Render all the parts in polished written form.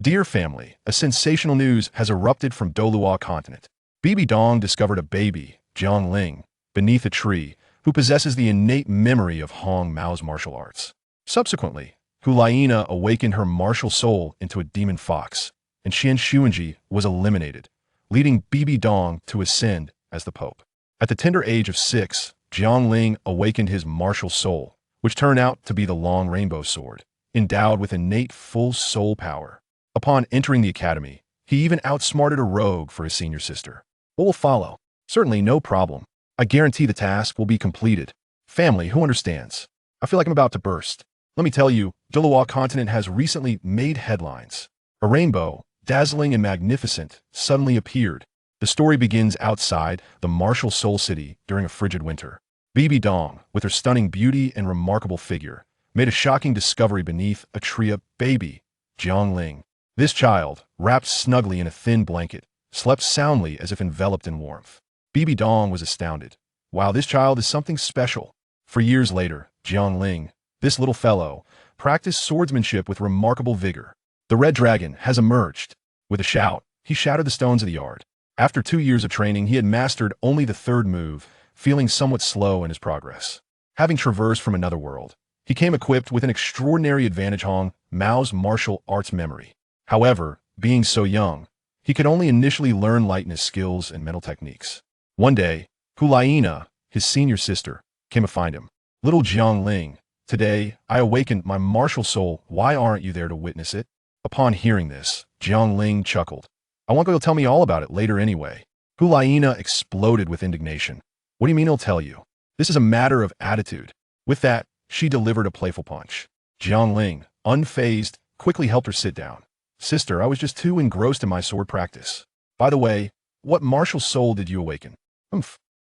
Dear family, a sensational news has erupted from Douluo continent. Bibi Dong discovered a baby, Jiangling, beneath a tree, who possesses the innate memory of Hong Mao's martial arts. Subsequently, Hulaina awakened her martial soul into a demon fox, and Qian Xuanji was eliminated, leading Bibi Dong to ascend as the Pope. At the tender age of 6, Jiangling awakened his martial soul, which turned out to be the long rainbow sword, endowed with innate full soul power. Upon entering the academy, he even outsmarted a rogue for his senior sister. What will follow? Certainly no problem. I guarantee the task will be completed. Family, who understands? I feel like I'm about to burst. Let me tell you, Douluo continent has recently made headlines. A rainbow, dazzling and magnificent, suddenly appeared. The story begins outside the martial Soul City during a frigid winter. Bibi Dong, with her stunning beauty and remarkable figure, made a shocking discovery beneath a tree. A baby, Jiangling. This child, wrapped snugly in a thin blanket, slept soundly as if enveloped in warmth. Bibi Dong was astounded. Wow, this child is something special. For years later, Jiangling, this little fellow, practiced swordsmanship with remarkable vigor. The red dragon has emerged. With a shout, he shattered the stones of the yard. After 2 years of training, he had mastered only the third move, feeling somewhat slow in his progress. Having traversed from another world, he came equipped with an extraordinary advantage: Hong Mao's martial arts memory. However, being so young, he could only initially learn lightness skills and mental techniques. One day, Hulaina, his senior sister, came to find him. Little Jiangling, today I awakened my martial soul. Why aren't you there to witness it? Upon hearing this, Jiangling chuckled. I want to go tell me all about it later anyway. Hulaina exploded with indignation. What do you mean he'll tell you? This is a matter of attitude. With that, she delivered a playful punch. Jiangling, unfazed, quickly helped her sit down. Sister, I was just too engrossed in my sword practice. By the way, what martial soul did you awaken?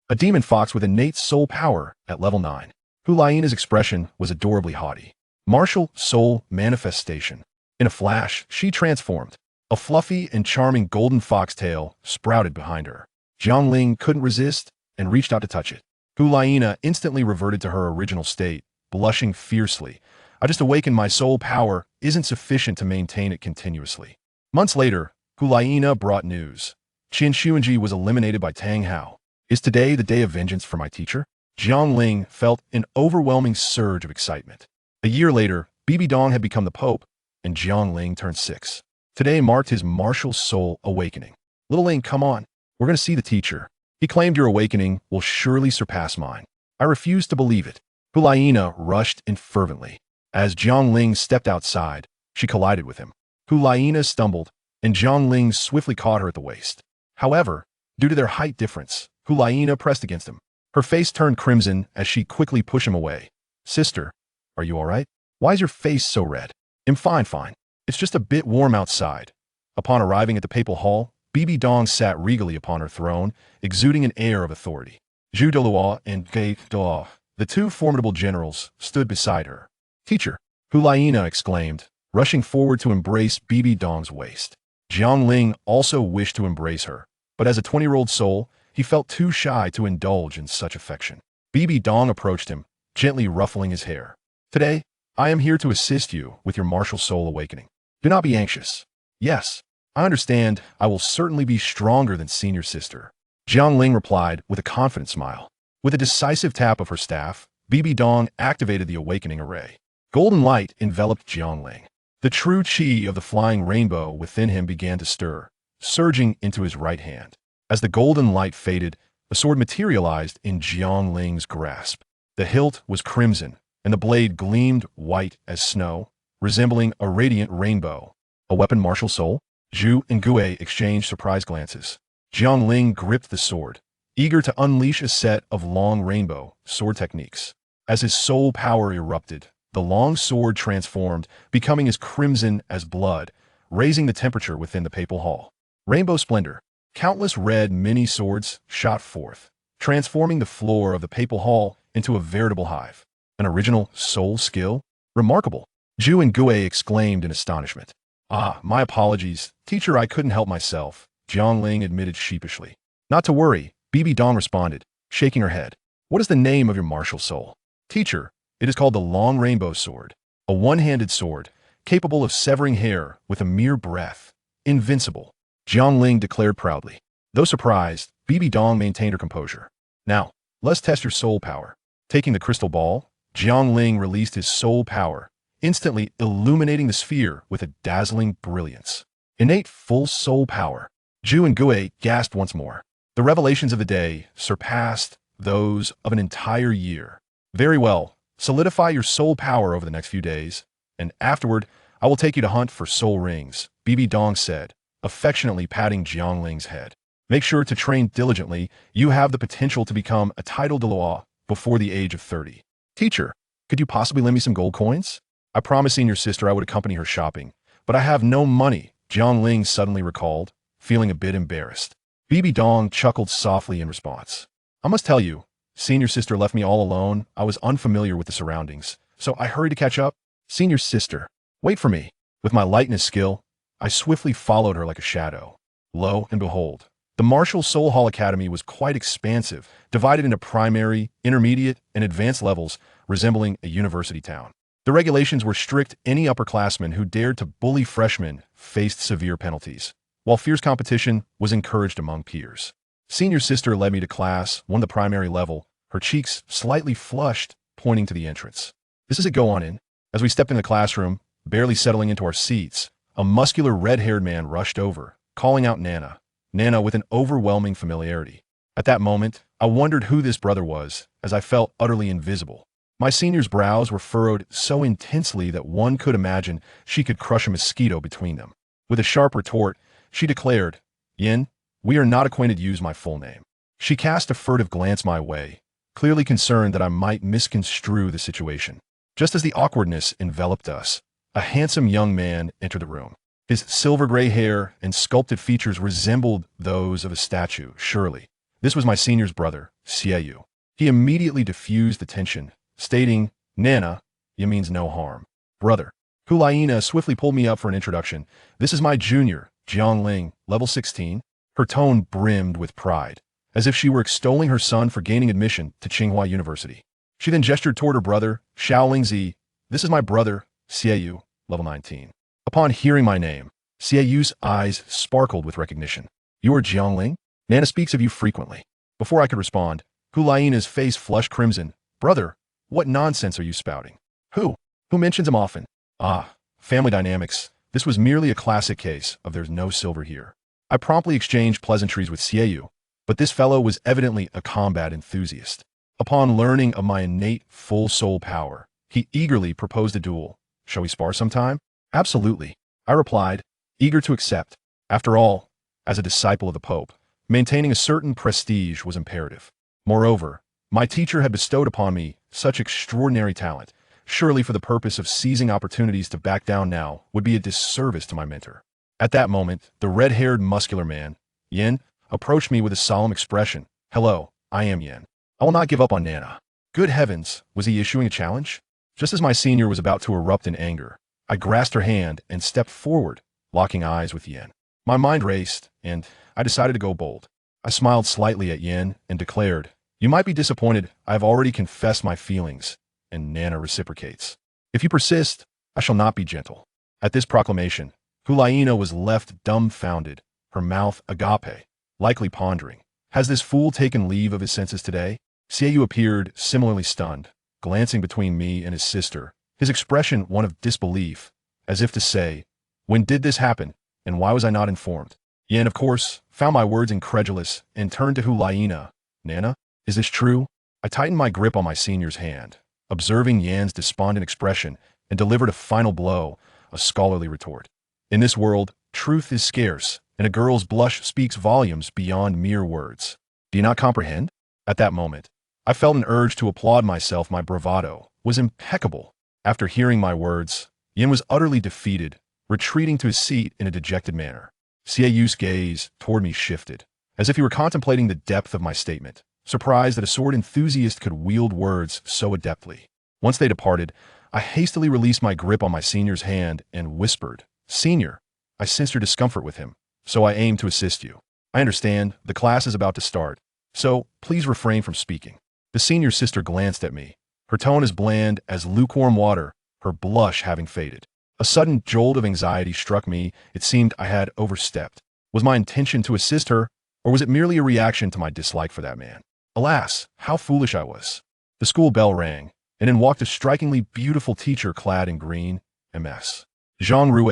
A demon fox with innate soul power at level 9. Hulaina's expression was adorably haughty. Martial soul manifestation. In a flash, she transformed. A fluffy and charming golden foxtail sprouted behind her. Jiangling couldn't resist and reached out to touch it. Hulaina instantly reverted to her original state, blushing fiercely. I just awakened my soul power isn't sufficient to maintain it continuously. Months later, Hulaina brought news. Qian Xuanji was eliminated by Tang Hao. Is today the day of vengeance for my teacher? Jiangling felt an overwhelming surge of excitement. A year later, Bibi Dong had become the Pope, and Jiangling turned 6. Today marked his martial soul awakening. Little Ling, come on. We're going to see the teacher. He claimed your awakening will surely surpass mine. I refuse to believe it. Hulaina rushed in fervently. As Jiangling stepped outside, she collided with him. Hulaina stumbled, and Jiangling swiftly caught her at the waist. However, due to their height difference, Hulaina pressed against him. Her face turned crimson as she quickly pushed him away. Sister, are you all right? Why is your face so red? I'm fine. It's just a bit warm outside. Upon arriving at the papal hall, Bibi Dong sat regally upon her throne, exuding an air of authority. Zhu Douluo and Ge Douluo, the two formidable generals, stood beside her. Teacher, Hulaina exclaimed, rushing forward to embrace Bibi Dong's waist. Jiangling also wished to embrace her, but as a 20-year-old soul, he felt too shy to indulge in such affection. Bibi Dong approached him, gently ruffling his hair. Today, I am here to assist you with your martial soul awakening. Do not be anxious. Yes, I understand. I will certainly be stronger than senior sister. Jiangling replied with a confident smile. With a decisive tap of her staff, Bibi Dong activated the awakening array. Golden light enveloped Jiangling. The true chi of the flying rainbow within him began to stir, surging into his right hand. As the golden light faded, a sword materialized in Jiangling's grasp. The hilt was crimson, and the blade gleamed white as snow, resembling a radiant rainbow. A weapon, martial soul? Zhu and Gue exchanged surprised glances. Jiangling gripped the sword, eager to unleash a set of long rainbow sword techniques. As his soul power erupted, the long sword transformed, becoming as crimson as blood, raising the temperature within the papal hall. Rainbow splendor. Countless red mini-swords shot forth, transforming the floor of the papal hall into a veritable hive. An original soul skill? Remarkable. Zhu and Gue exclaimed in astonishment. My apologies. Teacher, I couldn't help myself, Jiangling admitted sheepishly. Not to worry, Bibi Dong responded, shaking her head. What is the name of your martial soul? Teacher, it is called the Long Rainbow Sword, a one-handed sword capable of severing hair with a mere breath. Invincible, Jiang Ling declared proudly. Though surprised, Bibi Dong maintained her composure. Now, let's test your soul power. Taking the crystal ball, Jiang Ling released his soul power, instantly illuminating the sphere with a dazzling brilliance. Innate full soul power. Zhu and Gue gasped once more. The revelations of the day surpassed those of an entire year. Very well, solidify your soul power over the next few days, and afterward, I will take you to hunt for soul rings, Bibi Dong said, affectionately patting Jiang Ling's head. Make sure to train diligently. You have the potential to become a titled Douluo before the age of 30. Teacher, could you possibly lend me some gold coins? I promised senior sister I would accompany her shopping, but I have no money, Jiang Ling suddenly recalled, feeling a bit embarrassed. Bibi Dong chuckled softly in response. I must tell you, senior sister left me all alone. I was unfamiliar with the surroundings, so I hurried to catch up. Senior sister, wait for me. With my lightness skill, I swiftly followed her like a shadow. Lo and behold, the Martial Soul Hall Academy was quite expansive, divided into primary, intermediate, and advanced levels, resembling a university town. The regulations were strict. Any upperclassmen who dared to bully freshmen faced severe penalties, while fierce competition was encouraged among peers. Senior sister led me to class, one of the primary level, her cheeks slightly flushed, pointing to the entrance. This is a go on in. As we stepped in the classroom, barely settling into our seats, a muscular red-haired man rushed over, calling out Nana. Nana with an overwhelming familiarity. At that moment, I wondered who this brother was, as I felt utterly invisible. My senior's brows were furrowed so intensely that one could imagine she could crush a mosquito between them. With a sharp retort, she declared, Yin, we are not acquainted. Use my full name. She cast a furtive glance my way, clearly concerned that I might misconstrue the situation. Just as the awkwardness enveloped us, a handsome young man entered the room. His silver-gray hair and sculpted features resembled those of a statue. Surely, this was my senior's brother, Xieyu. He immediately diffused the tension, stating, Nana, it means no harm. Brother. Hulaina swiftly pulled me up for an introduction. This is my junior, Jiang Ling, level 16. Her tone brimmed with pride, as if she were extolling her son for gaining admission to Tsinghua University. She then gestured toward her brother, Xiaolingzi. This is my brother, Xieyu, level 19. Upon hearing my name, Xieyu's eyes sparkled with recognition. You are Jiang Ling? Nana speaks of you frequently. Before I could respond, Hulaina's face flushed crimson. Brother, what nonsense are you spouting? Who mentions him often? Ah, family dynamics. This was merely a classic case of there's no silver here. I promptly exchanged pleasantries with Xieyu, but this fellow was evidently a combat enthusiast. Upon learning of my innate full soul power, he eagerly proposed a duel. Shall we spar sometime? Absolutely, I replied, eager to accept. After all, as a disciple of the Pope, maintaining a certain prestige was imperative. Moreover, my teacher had bestowed upon me such extraordinary talent. Surely for the purpose of seizing opportunities to back down now would be a disservice to my mentor. At that moment, the red-haired muscular man, Yin, approached me with a solemn expression. Hello, I am Yin. I will not give up on Nana. Good heavens, was he issuing a challenge? Just as my senior was about to erupt in anger, I grasped her hand and stepped forward, locking eyes with Yin. My mind raced, and I decided to go bold. I smiled slightly at Yin and declared, You might be disappointed. I have already confessed my feelings, and Nana reciprocates. If you persist, I shall not be gentle. At this proclamation, Hulaina was left dumbfounded, her mouth agape, likely pondering. Has this fool taken leave of his senses today? Xieyu appeared similarly stunned, glancing between me and his sister, his expression one of disbelief, as if to say, When did this happen, and why was I not informed? Yin, of course, found my words incredulous and turned to Hulaina. Nana, is this true? I tightened my grip on my senior's hand, observing Yan's despondent expression, and delivered a final blow, a scholarly retort. In this world, truth is scarce, and a girl's blush speaks volumes beyond mere words. Do you not comprehend? At that moment, I felt an urge to applaud myself. My bravado was impeccable. After hearing my words, Yin was utterly defeated, retreating to his seat in a dejected manner. Xieyu's gaze toward me shifted, as if he were contemplating the depth of my statement, surprised that a sword enthusiast could wield words so adeptly. Once they departed, I hastily released my grip on my senior's hand and whispered, Senior, I sensed your discomfort with him, so I aim to assist you. I understand, the class is about to start, so please refrain from speaking. The senior sister glanced at me, her tone as bland as lukewarm water, her blush having faded. A sudden jolt of anxiety struck me. It seemed I had overstepped. Was my intention to assist her, or was it merely a reaction to my dislike for that man? Alas, how foolish I was. The school bell rang, and in walked a strikingly beautiful teacher clad in green, MS. Zhang Rue,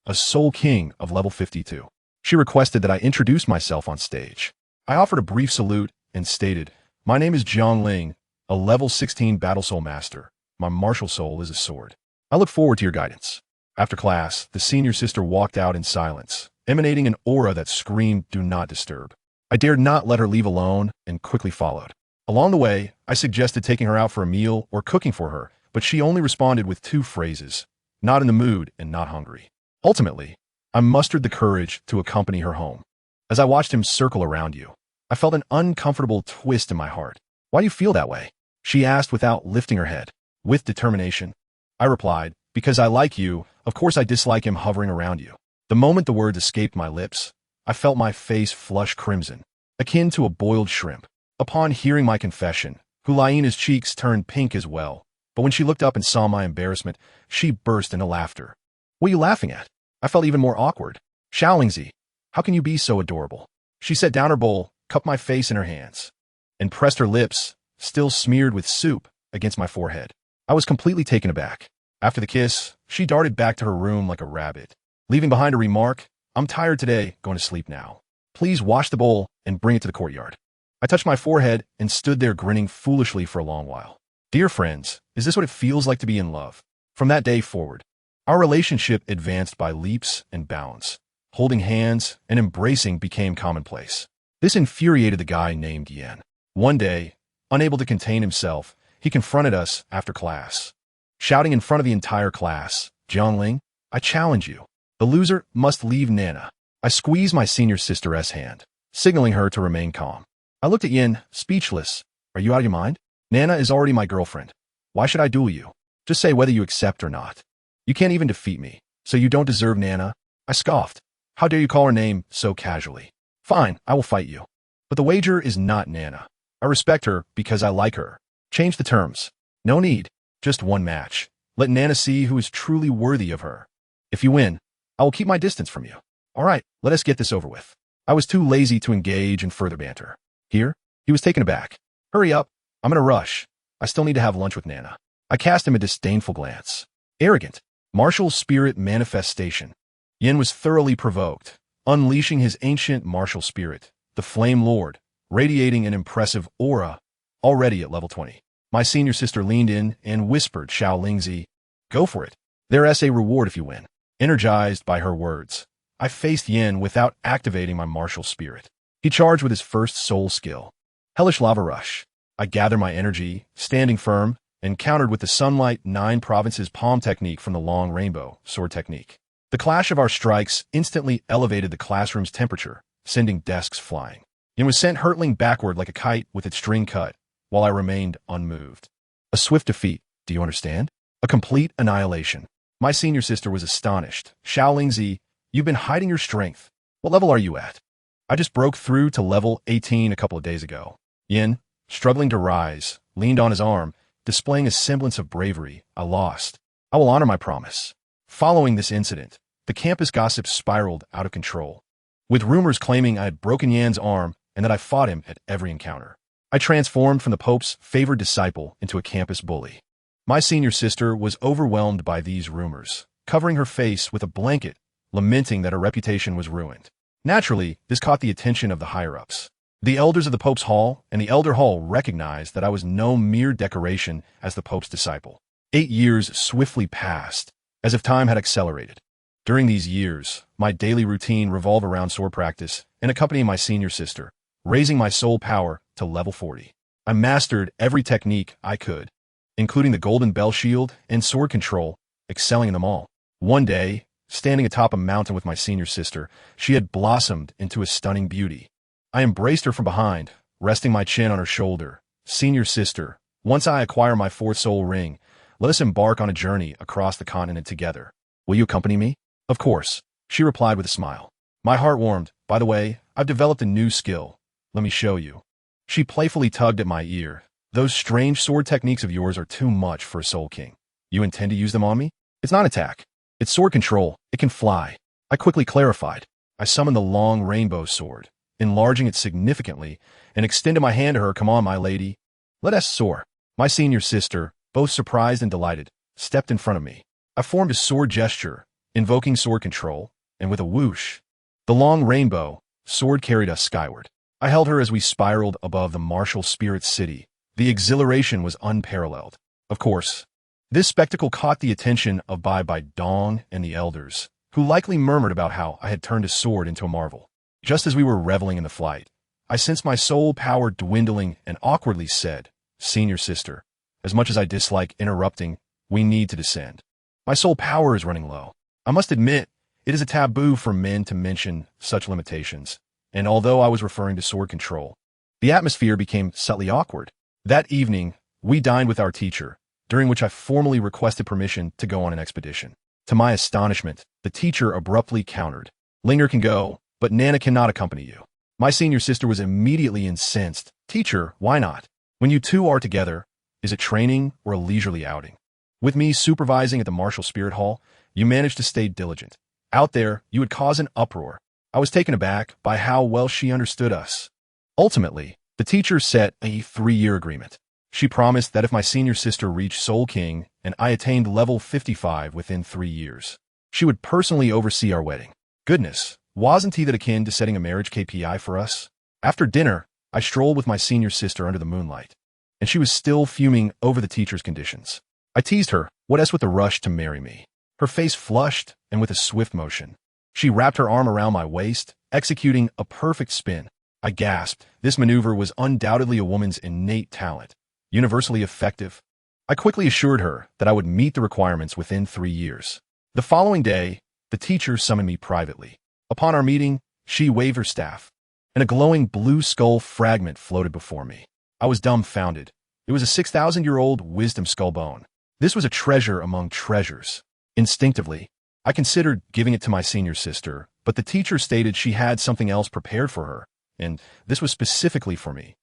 a soul king of level 52. She requested that I introduce myself on stage. I offered a brief salute and stated, "My name is Jiang Ling, a level 16 battle soul master. My martial soul is a sword. I look forward to your guidance." After class, the senior sister walked out in silence, emanating an aura that screamed, "Do not disturb." I dared not let her leave alone and quickly followed. Along the way, I suggested taking her out for a meal or cooking for her, but she only responded with two phrases, "Not in the mood" and "not hungry." Ultimately, I mustered the courage to accompany her home. As I watched him circle around you, I felt an uncomfortable twist in my heart. "Why do you feel that way?" she asked without lifting her head. With determination, I replied, "Because I like you. Of course I dislike him hovering around you." The moment the words escaped my lips, I felt my face flush crimson, akin to a boiled shrimp. Upon hearing my confession, Hulaina's cheeks turned pink as well, but when she looked up and saw my embarrassment, she burst into laughter. "What are you laughing at?" I felt even more awkward. "Xiaolingzi, how can you be so adorable?" She set down her bowl, cupped my face in her hands, and pressed her lips, still smeared with soup, against my forehead. I was completely taken aback. After the kiss, she darted back to her room like a rabbit, leaving behind a remark, "I'm tired today, going to sleep now. Please wash the bowl and bring it to the courtyard." I touched my forehead and stood there grinning foolishly for a long while. Dear friends, is this what it feels like to be in love? From that day forward, our relationship advanced by leaps and bounds. Holding hands and embracing became commonplace. This infuriated the guy named Yan. One day, unable to contain himself, he confronted us after class, shouting in front of the entire class, "Jiangling, I challenge you. The loser must leave Nana." I squeezed my senior sister's hand, signaling her to remain calm. I looked at Yin, speechless. "Are you out of your mind? Nana is already my girlfriend. Why should I duel you? Just say whether you accept or not. You can't even defeat me, so you don't deserve Nana." I scoffed. "How dare you call her name so casually? Fine, I will fight you. But the wager is not Nana. I respect her because I like her. Change the terms. No need. Just one match. Let Nana see who is truly worthy of her. If you win, I will keep my distance from you. All right, let us get this over with." I was too lazy to engage in further banter. Here, he was taken aback. "Hurry up. I'm in a rush. I still need to have lunch with Nana." I cast him a disdainful glance. Arrogant. Martial spirit manifestation. Yin was thoroughly provoked, unleashing his ancient martial spirit, the Flame Lord, radiating an impressive aura, already at level 20. My senior sister leaned in and whispered, "Xiaolingzi, go for it. There's a reward if you win." Energized by her words, I faced Yin without activating my martial spirit. He charged with his first soul skill, Hellish Lava Rush. I gathered my energy, standing firm, and countered with the Sunlight 9 Provinces Palm technique from the long RainbowSword technique. The clash of our strikes instantly elevated the classroom's temperature, sending desks flying. Yin was sent hurtling backward like a kite with its string cut, while I remained unmoved. A swift defeat, do you understand? A complete annihilation. My senior sister was astonished. "Xiaolingzi, you've been hiding your strength. What level are you at?" "I just broke through to level 18 a couple of days ago." Yin, struggling to rise, leaned on his arm, displaying a semblance of bravery. "I lost. I will honor my promise." Following this incident, the campus gossip spiraled out of control, with rumors claiming I had broken Yan's arm and that I fought him at every encounter. I transformed from the Pope's favored disciple into a campus bully. My senior sister was overwhelmed by these rumors, covering her face with a blanket, lamenting that her reputation was ruined. Naturally, this caught the attention of the higher-ups. The elders of the Pope's Hall and the Elder Hall recognized that I was no mere decoration as the Pope's disciple. 8 years swiftly passed, as if time had accelerated. During these years, my daily routine revolved around sword practice and accompanying my senior sister, raising my soul power to level 40. I mastered every technique I could, including the golden bell shield and sword control, excelling in them all. One day, standing atop a mountain with my senior sister, she had blossomed into a stunning beauty. I embraced her from behind, resting my chin on her shoulder. "Senior sister, once I acquire my 4th soul ring, let us embark on a journey across the continent together. Will you accompany me?" "Of course," she replied with a smile. My heart warmed. "By the way, I've developed a new skill. Let me show you." She playfully tugged at my ear. "Those strange sword techniques of yours are too much for a soul king. You intend to use them on me?" "It's not an attack. It's sword control. It can fly. I quickly clarified. I summoned the long rainbow sword, enlarging it significantly, and extended my hand to her. Come on, my lady. Let us soar. My senior sister, both surprised and delighted, stepped in front of me. I formed a sword gesture, invoking sword control, and with a whoosh, the long rainbow sword carried us skyward. I held her as we spiraled above the martial spirit city. The exhilaration was unparalleled. Of course, this spectacle caught the attention of Bai Bai Dong and the elders, who likely murmured about how I had turned a sword into a marvel. Just as we were reveling in the flight, I sensed my soul power dwindling and awkwardly said, "Senior sister, as much as I dislike interrupting, we need to descend. My soul power is running low. I must admit, it is a taboo for men to mention such limitations, and although I was referring to sword control, the atmosphere became subtly awkward. That evening, we dined with our teacher, during which I formally requested permission to go on an expedition. To my astonishment, the teacher abruptly countered, "Linger can go, but Nana cannot accompany you." My senior sister was immediately incensed. "Teacher, why not? When you two are together, is it training or a leisurely outing? With me supervising at the Martial Spirit Hall, you managed to stay diligent. Out there, you would cause an uproar." I was taken aback by how well she understood us. Ultimately, the teacher set a 3-year agreement. She promised that if my senior sister reached Soul King and I attained level 55 within 3 years, she would personally oversee our wedding. Goodness, wasn't that akin to setting a marriage KPI for us? After dinner, I strolled with my senior sister under the moonlight, and she was still fuming over the teacher's conditions. I teased her, "What else with the rush to marry me?" Her face flushed, and with a swift motion, she wrapped her arm around my waist, executing a perfect spin. I gasped. This maneuver was undoubtedly a woman's innate talent, universally effective. I quickly assured her that I would meet the requirements within 3 years. The following day, the teacher summoned me privately. Upon our meeting, she waved her staff, and a glowing blue skull fragment floated before me. I was dumbfounded. It was a 6,000-year-old wisdom skull bone. This was a treasure among treasures. Instinctively, I considered giving it to my senior sister, but the teacher stated she had something else prepared for her, and this was specifically for me.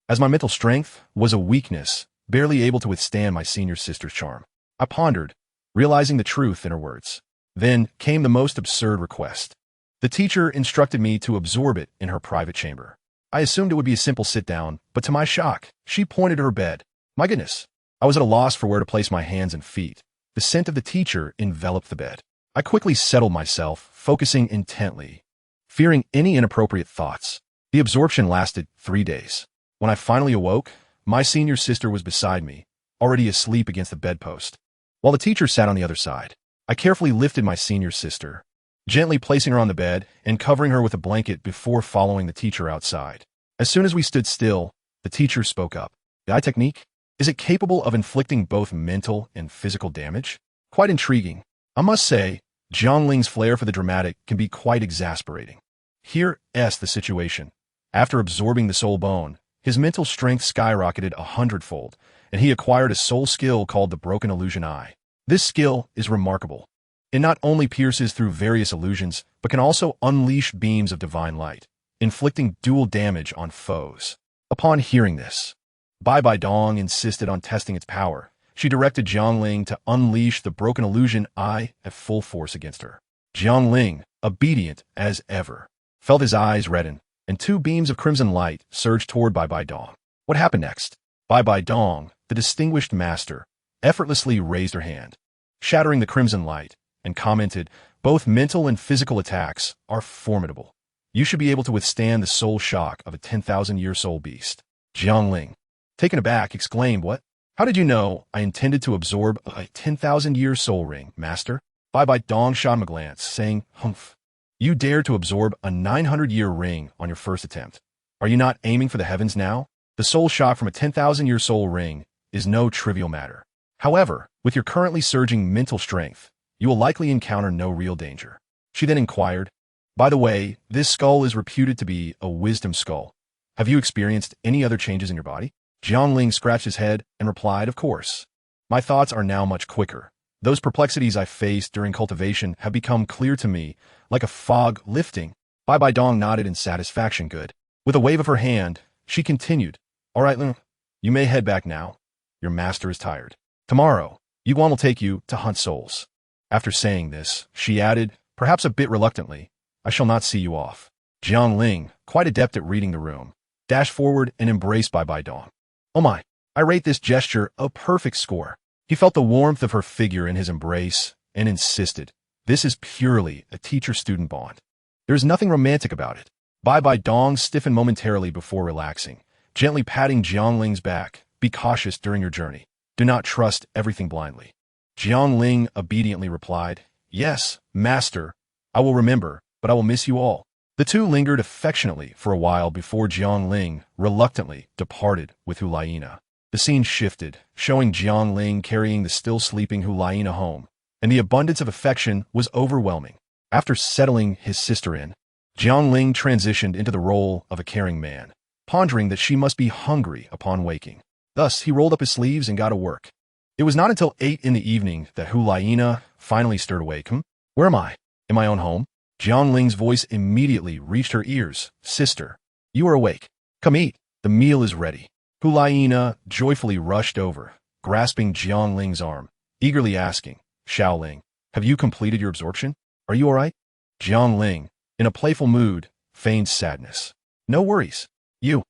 As my mental strength was a weakness, barely able to withstand my senior sister's charm, I pondered, realizing the truth in her words. Then came the most absurd request. The teacher instructed me to absorb it in her private chamber. I assumed it would be a simple sit-down, but to my shock, she pointed to her bed. My goodness, I was at a loss for where to place my hands and feet. The scent of the teacher enveloped the bed. I quickly settled myself, focusing intently, fearing any inappropriate thoughts. The absorption lasted 3 days. When I finally awoke, my senior sister was beside me, already asleep against the bedpost, while the teacher sat on the other side. I carefully lifted my senior sister, gently placing her on the bed and covering her with a blanket before following the teacher outside. As soon as we stood still, the teacher spoke up. "The eye technique? Is it capable of inflicting both mental and physical damage? Quite intriguing. I must say, Jiangling's flair for the dramatic can be quite exasperating. Here's the situation. After absorbing the soul bone, his mental strength skyrocketed 100-fold, and he acquired a soul skill called the Broken Illusion Eye. This skill is remarkable. It not only pierces through various illusions, but can also unleash beams of divine light, inflicting dual damage on foes." Upon hearing this, Bai Bai Dong insisted on testing its power. She directed Jiangling to unleash the Broken Illusion Eye at full force against her. Jiangling, obedient as ever, felt his eyes redden, and 2 beams of crimson light surged toward Bai Bai Dong. What happened next? Bai Bai Dong, the distinguished master, effortlessly raised her hand, shattering the crimson light, and commented, "Both mental and physical attacks are formidable. You should be able to withstand the soul shock of a 10,000-year soul beast." Jiangling, taken aback, exclaimed, "What? How did you know I intended to absorb a 10,000-year soul ring, master?" Bai Bai Dong shot him a glance, saying, "Humph. You dared to absorb a 900-year ring on your first attempt. Are you not aiming for the heavens now? The soul shock from a 10,000-year soul ring is no trivial matter. However, with your currently surging mental strength, you will likely encounter no real danger." She then inquired, "By the way, this skull is reputed to be a wisdom skull. Have you experienced any other changes in your body?" Jiangling scratched his head and replied, "Of course. My thoughts are now much quicker. Those perplexities I faced during cultivation have become clear to me, like a fog lifting." Bai Bai Dong nodded in satisfaction. "Good." With a wave of her hand, she continued, "All right, Lin, you may head back now. Your master is tired. Tomorrow, Yuan will take you to hunt souls. After saying this, she added, perhaps a bit reluctantly, I shall not see you off. Jiangling, quite adept at reading the room, dashed forward and embraced Bai Dong. Oh my, I rate this gesture a perfect score. He felt the warmth of her figure in his embrace and insisted, this is purely a teacher-student bond. There is nothing romantic about it. Bai Dong stiffened momentarily before relaxing, gently patting Jiangling's back. Be cautious during your journey. Do not trust everything blindly. Jiangling obediently replied, yes, master. I will remember, but I will miss you all. The two lingered affectionately for a while before Jiangling reluctantly departed with Hulaina. The scene shifted, showing Jiangling carrying the still-sleeping Hulaina home, and the abundance of affection was overwhelming. After settling his sister in, Jiangling transitioned into the role of a caring man, pondering that she must be hungry upon waking. Thus, he rolled up his sleeves and got to work. It was not until 8 in the evening that Hulaina finally stirred awake. Where am I? In my own home? Jiangling's voice immediately reached her ears. Sister, you are awake. Come eat. The meal is ready. Hulaina joyfully rushed over, grasping Jiangling's arm, eagerly asking, Xiaoling, have you completed your absorption? Are you all right? Jiangling, in a playful mood, feigned sadness. No worries. You.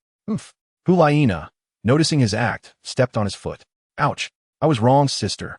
Hulaina, noticing his act, stepped on his foot. Ouch. I was wrong, sister.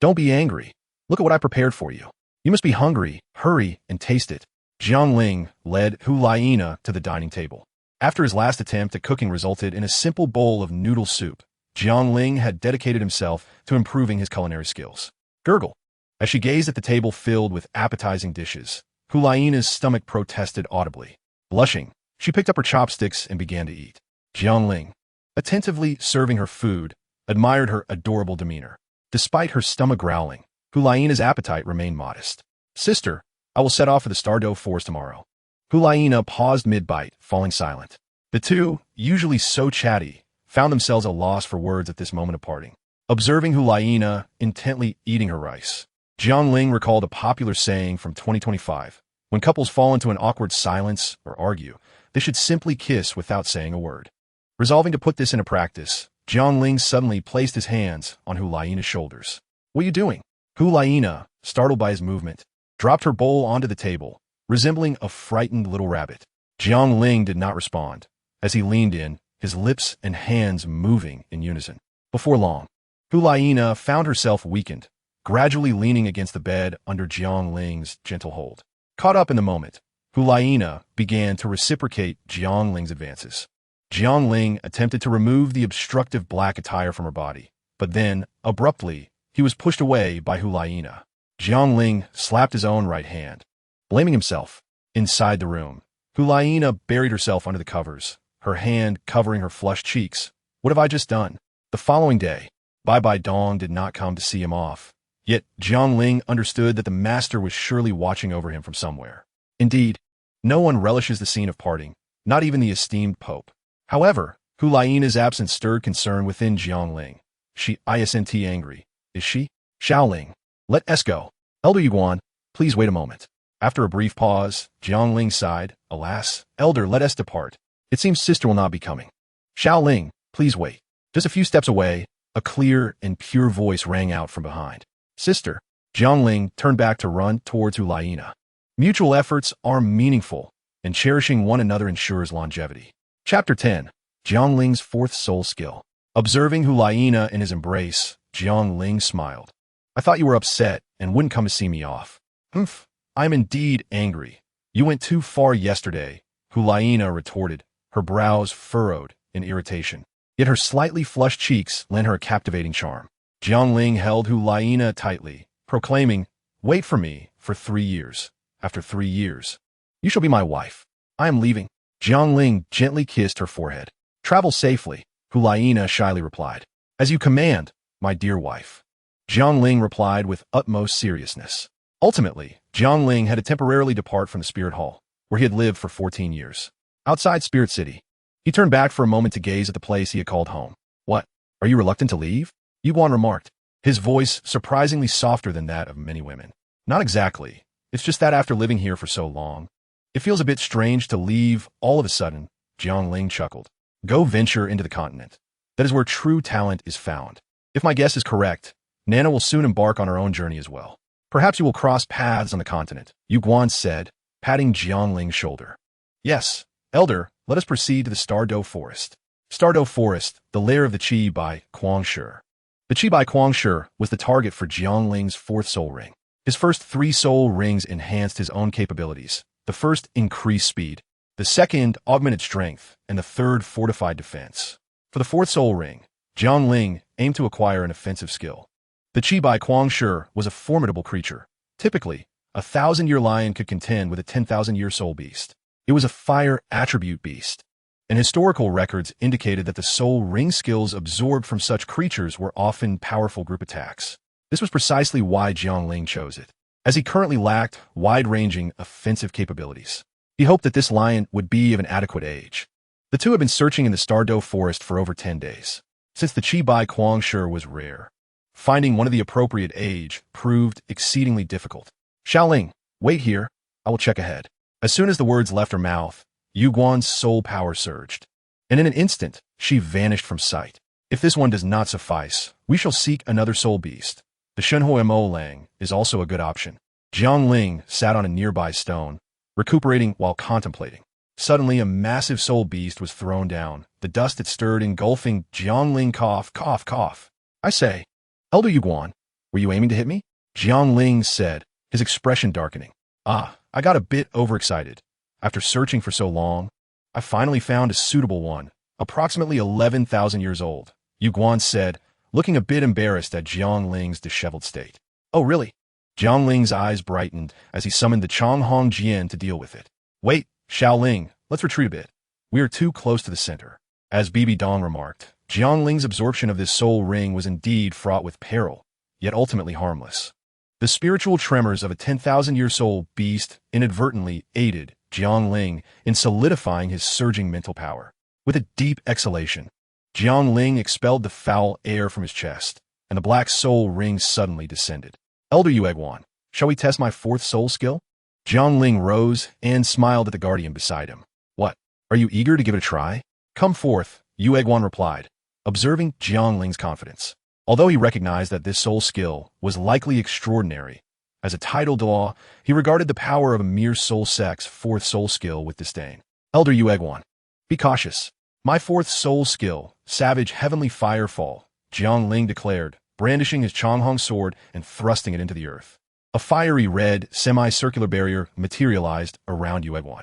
Don't be angry. Look at what I prepared for you. You must be hungry. Hurry and taste it. Jiangling led Hulaina to the dining table. After his last attempt at cooking resulted in a simple bowl of noodle soup, Jiangling had dedicated himself to improving his culinary skills. Gurgle. As she gazed at the table filled with appetizing dishes, Hulaina's stomach protested audibly. Blushing, she picked up her chopsticks and began to eat. Jiangling, attentively serving her food, admired her adorable demeanor. Despite her stomach growling, Hulaina's appetite remained modest. Sister, I will set off for the Stardow Forest tomorrow. Hulaina paused mid-bite, falling silent. The two, usually so chatty, found themselves at a loss for words at this moment of parting. Observing Hulaina intently eating her rice, Jiangling recalled a popular saying from 2025. When couples fall into an awkward silence or argue, they should simply kiss without saying a word. Resolving to put this into practice, Jiangling suddenly placed his hands on Hulaina's shoulders. What are you doing? Hulaina, startled by his movement, dropped her bowl onto the table, resembling a frightened little rabbit. Jiangling did not respond, as he leaned in, his lips and hands moving in unison. Before long, Hulaina found herself weakened, gradually leaning against the bed under Jiangling's gentle hold. Caught up in the moment, Hulaina began to reciprocate Jiangling's advances. Jiangling attempted to remove the obstructive black attire from her body, but then, abruptly, he was pushed away by Hulaina. Jiangling slapped his own right hand. Blaming himself, inside the room, Hulaina buried herself under the covers, her hand covering her flushed cheeks. What have I just done? The following day, Bai Dong did not come to see him off. Yet Jiangling understood that the master was surely watching over him from somewhere. Indeed, no one relishes the scene of parting, not even the esteemed Pope. However, Hulaina's absence stirred concern within Jiangling. She isn't angry, is she? Xiaoling, let us go. Elder Yuan, please wait a moment. After a brief pause, Jiangling sighed. Alas, Elder, let us depart. It seems sister will not be coming. Xiaoling, please wait. Just a few steps away, a clear and pure voice rang out from behind. Sister. Jiangling turned back to run towards Hulaina. Mutual efforts are meaningful, and cherishing one another ensures longevity. Chapter 10. Jiangling's fourth soul skill. Observing Hulaina in his embrace, Jiangling smiled. I thought you were upset and wouldn't come to see me off. I am indeed angry. You went too far yesterday, Hulaina retorted, her brows furrowed in irritation. Yet her slightly flushed cheeks lent her a captivating charm. Jiangling held Hulaina tightly, proclaiming, wait for me for 3 years. After 3 years, you shall be my wife. I am leaving. Jiangling gently kissed her forehead. Travel safely, Hulaina shyly replied. As you command, my dear wife. Jiangling replied with utmost seriousness. Ultimately, Jiangling had to temporarily depart from the Spirit Hall, where he had lived for 14 years. Outside Spirit City, he turned back for a moment to gaze at the place he had called home. What? Are you reluctant to leave? Yuan remarked, his voice surprisingly softer than that of many women. Not exactly. It's just that after living here for so long, it feels a bit strange to leave all of a sudden, Jiangling chuckled. Go venture into the continent. That is where true talent is found. If my guess is correct, Nana will soon embark on her own journey as well. Perhaps you will cross paths on the continent, Yu Guan said, patting Jiangling's shoulder. Yes, Elder, let us proceed to the Stardow Forest. Stardow Forest, the lair of the Qi by Guangshi. The Qi by Guangshi was the target for Jiangling's fourth soul ring. His first 3 soul rings enhanced his own capabilities. The first increased speed, the second augmented strength, and the third fortified defense. For the fourth soul ring, Jiangling aimed to acquire an offensive skill. The Qi by Guangshi was a formidable creature. Typically, a 1,000-year lion could contend with a 10,000-year soul beast. It was a fire attribute beast, and historical records indicated that the soul ring skills absorbed from such creatures were often powerful group attacks. This was precisely why Jiangling chose it, as he currently lacked wide-ranging offensive capabilities. He hoped that this lion would be of an adequate age. The two had been searching in the Stardow Forest for over 10 days, since the Qi by Guangshi was rare. Finding one of the appropriate age proved exceedingly difficult. Xiaoling, wait here. I will check ahead. As soon as the words left her mouth, Yu Guan's soul power surged, and in an instant, she vanished from sight. If this one does not suffice, we shall seek another soul beast. The Shenhui Mo Lang is also a good option. Jiangling sat on a nearby stone, recuperating while contemplating. Suddenly, a massive soul beast was thrown down. The dust it stirred engulfing Jiangling. Cough, cough, cough. I say, Elder Yu Guan, were you aiming to hit me? Jiangling said, his expression darkening. I got a bit overexcited. After searching for so long, I finally found a suitable one, approximately 11,000 years old, Yu Guan said, looking a bit embarrassed at Jiangling's disheveled state. Oh, really? Jiangling's eyes brightened as he summoned the Changhong Jian to deal with it. Wait, Xiaoling, let's retreat a bit. We are too close to the center. As Bibi Dong remarked, Jiangling's absorption of this soul ring was indeed fraught with peril, yet ultimately harmless. The spiritual tremors of a 10,000-year soul beast inadvertently aided Jiangling in solidifying his surging mental power. With a deep exhalation, Jiangling expelled the foul air from his chest, and the black soul ring suddenly descended. Elder Yu Guan, shall we test my fourth soul skill? Jiangling rose and smiled at the guardian beside him. What? Are you eager to give it a try? Come forth, Yu Guan replied, observing Jiangling's confidence. Although he recognized that this soul skill was likely extraordinary, as a title Douluo, he regarded the power of a mere soul sect's fourth soul skill with disdain. Elder Yu Guan, be cautious. My fourth soul skill, Savage Heavenly Firefall, Jiangling declared, brandishing his Changhong sword and thrusting it into the earth. A fiery red, semicircular barrier materialized around Yu Guan.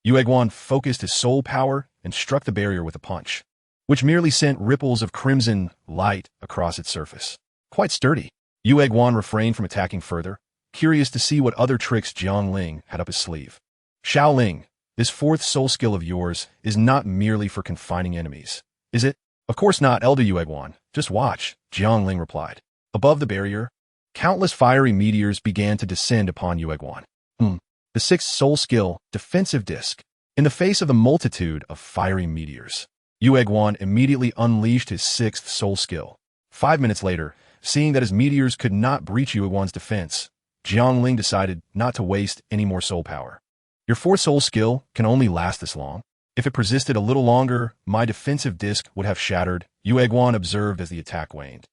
Yu Guan focused his soul power and struck the barrier with a punch, which merely sent ripples of crimson light across its surface. Quite sturdy. Yu Guan refrained from attacking further, curious to see what other tricks Jiangling had up his sleeve. Xiaoling, this fourth soul skill of yours is not merely for confining enemies, is it? Of course not, Elder Yu Guan. Just watch, Jiangling replied. Above the barrier, countless fiery meteors began to descend upon Yu Guan. The sixth soul skill, Defensive Disc. In the face of the multitude of fiery meteors, Yu Guan immediately unleashed his sixth soul skill. 5 minutes later, seeing that his meteors could not breach Yu Guan's defense, Jiangling decided not to waste any more soul power. Your fourth soul skill can only last this long. If it persisted a little longer, my defensive disc would have shattered, Yu Guan observed as the attack waned,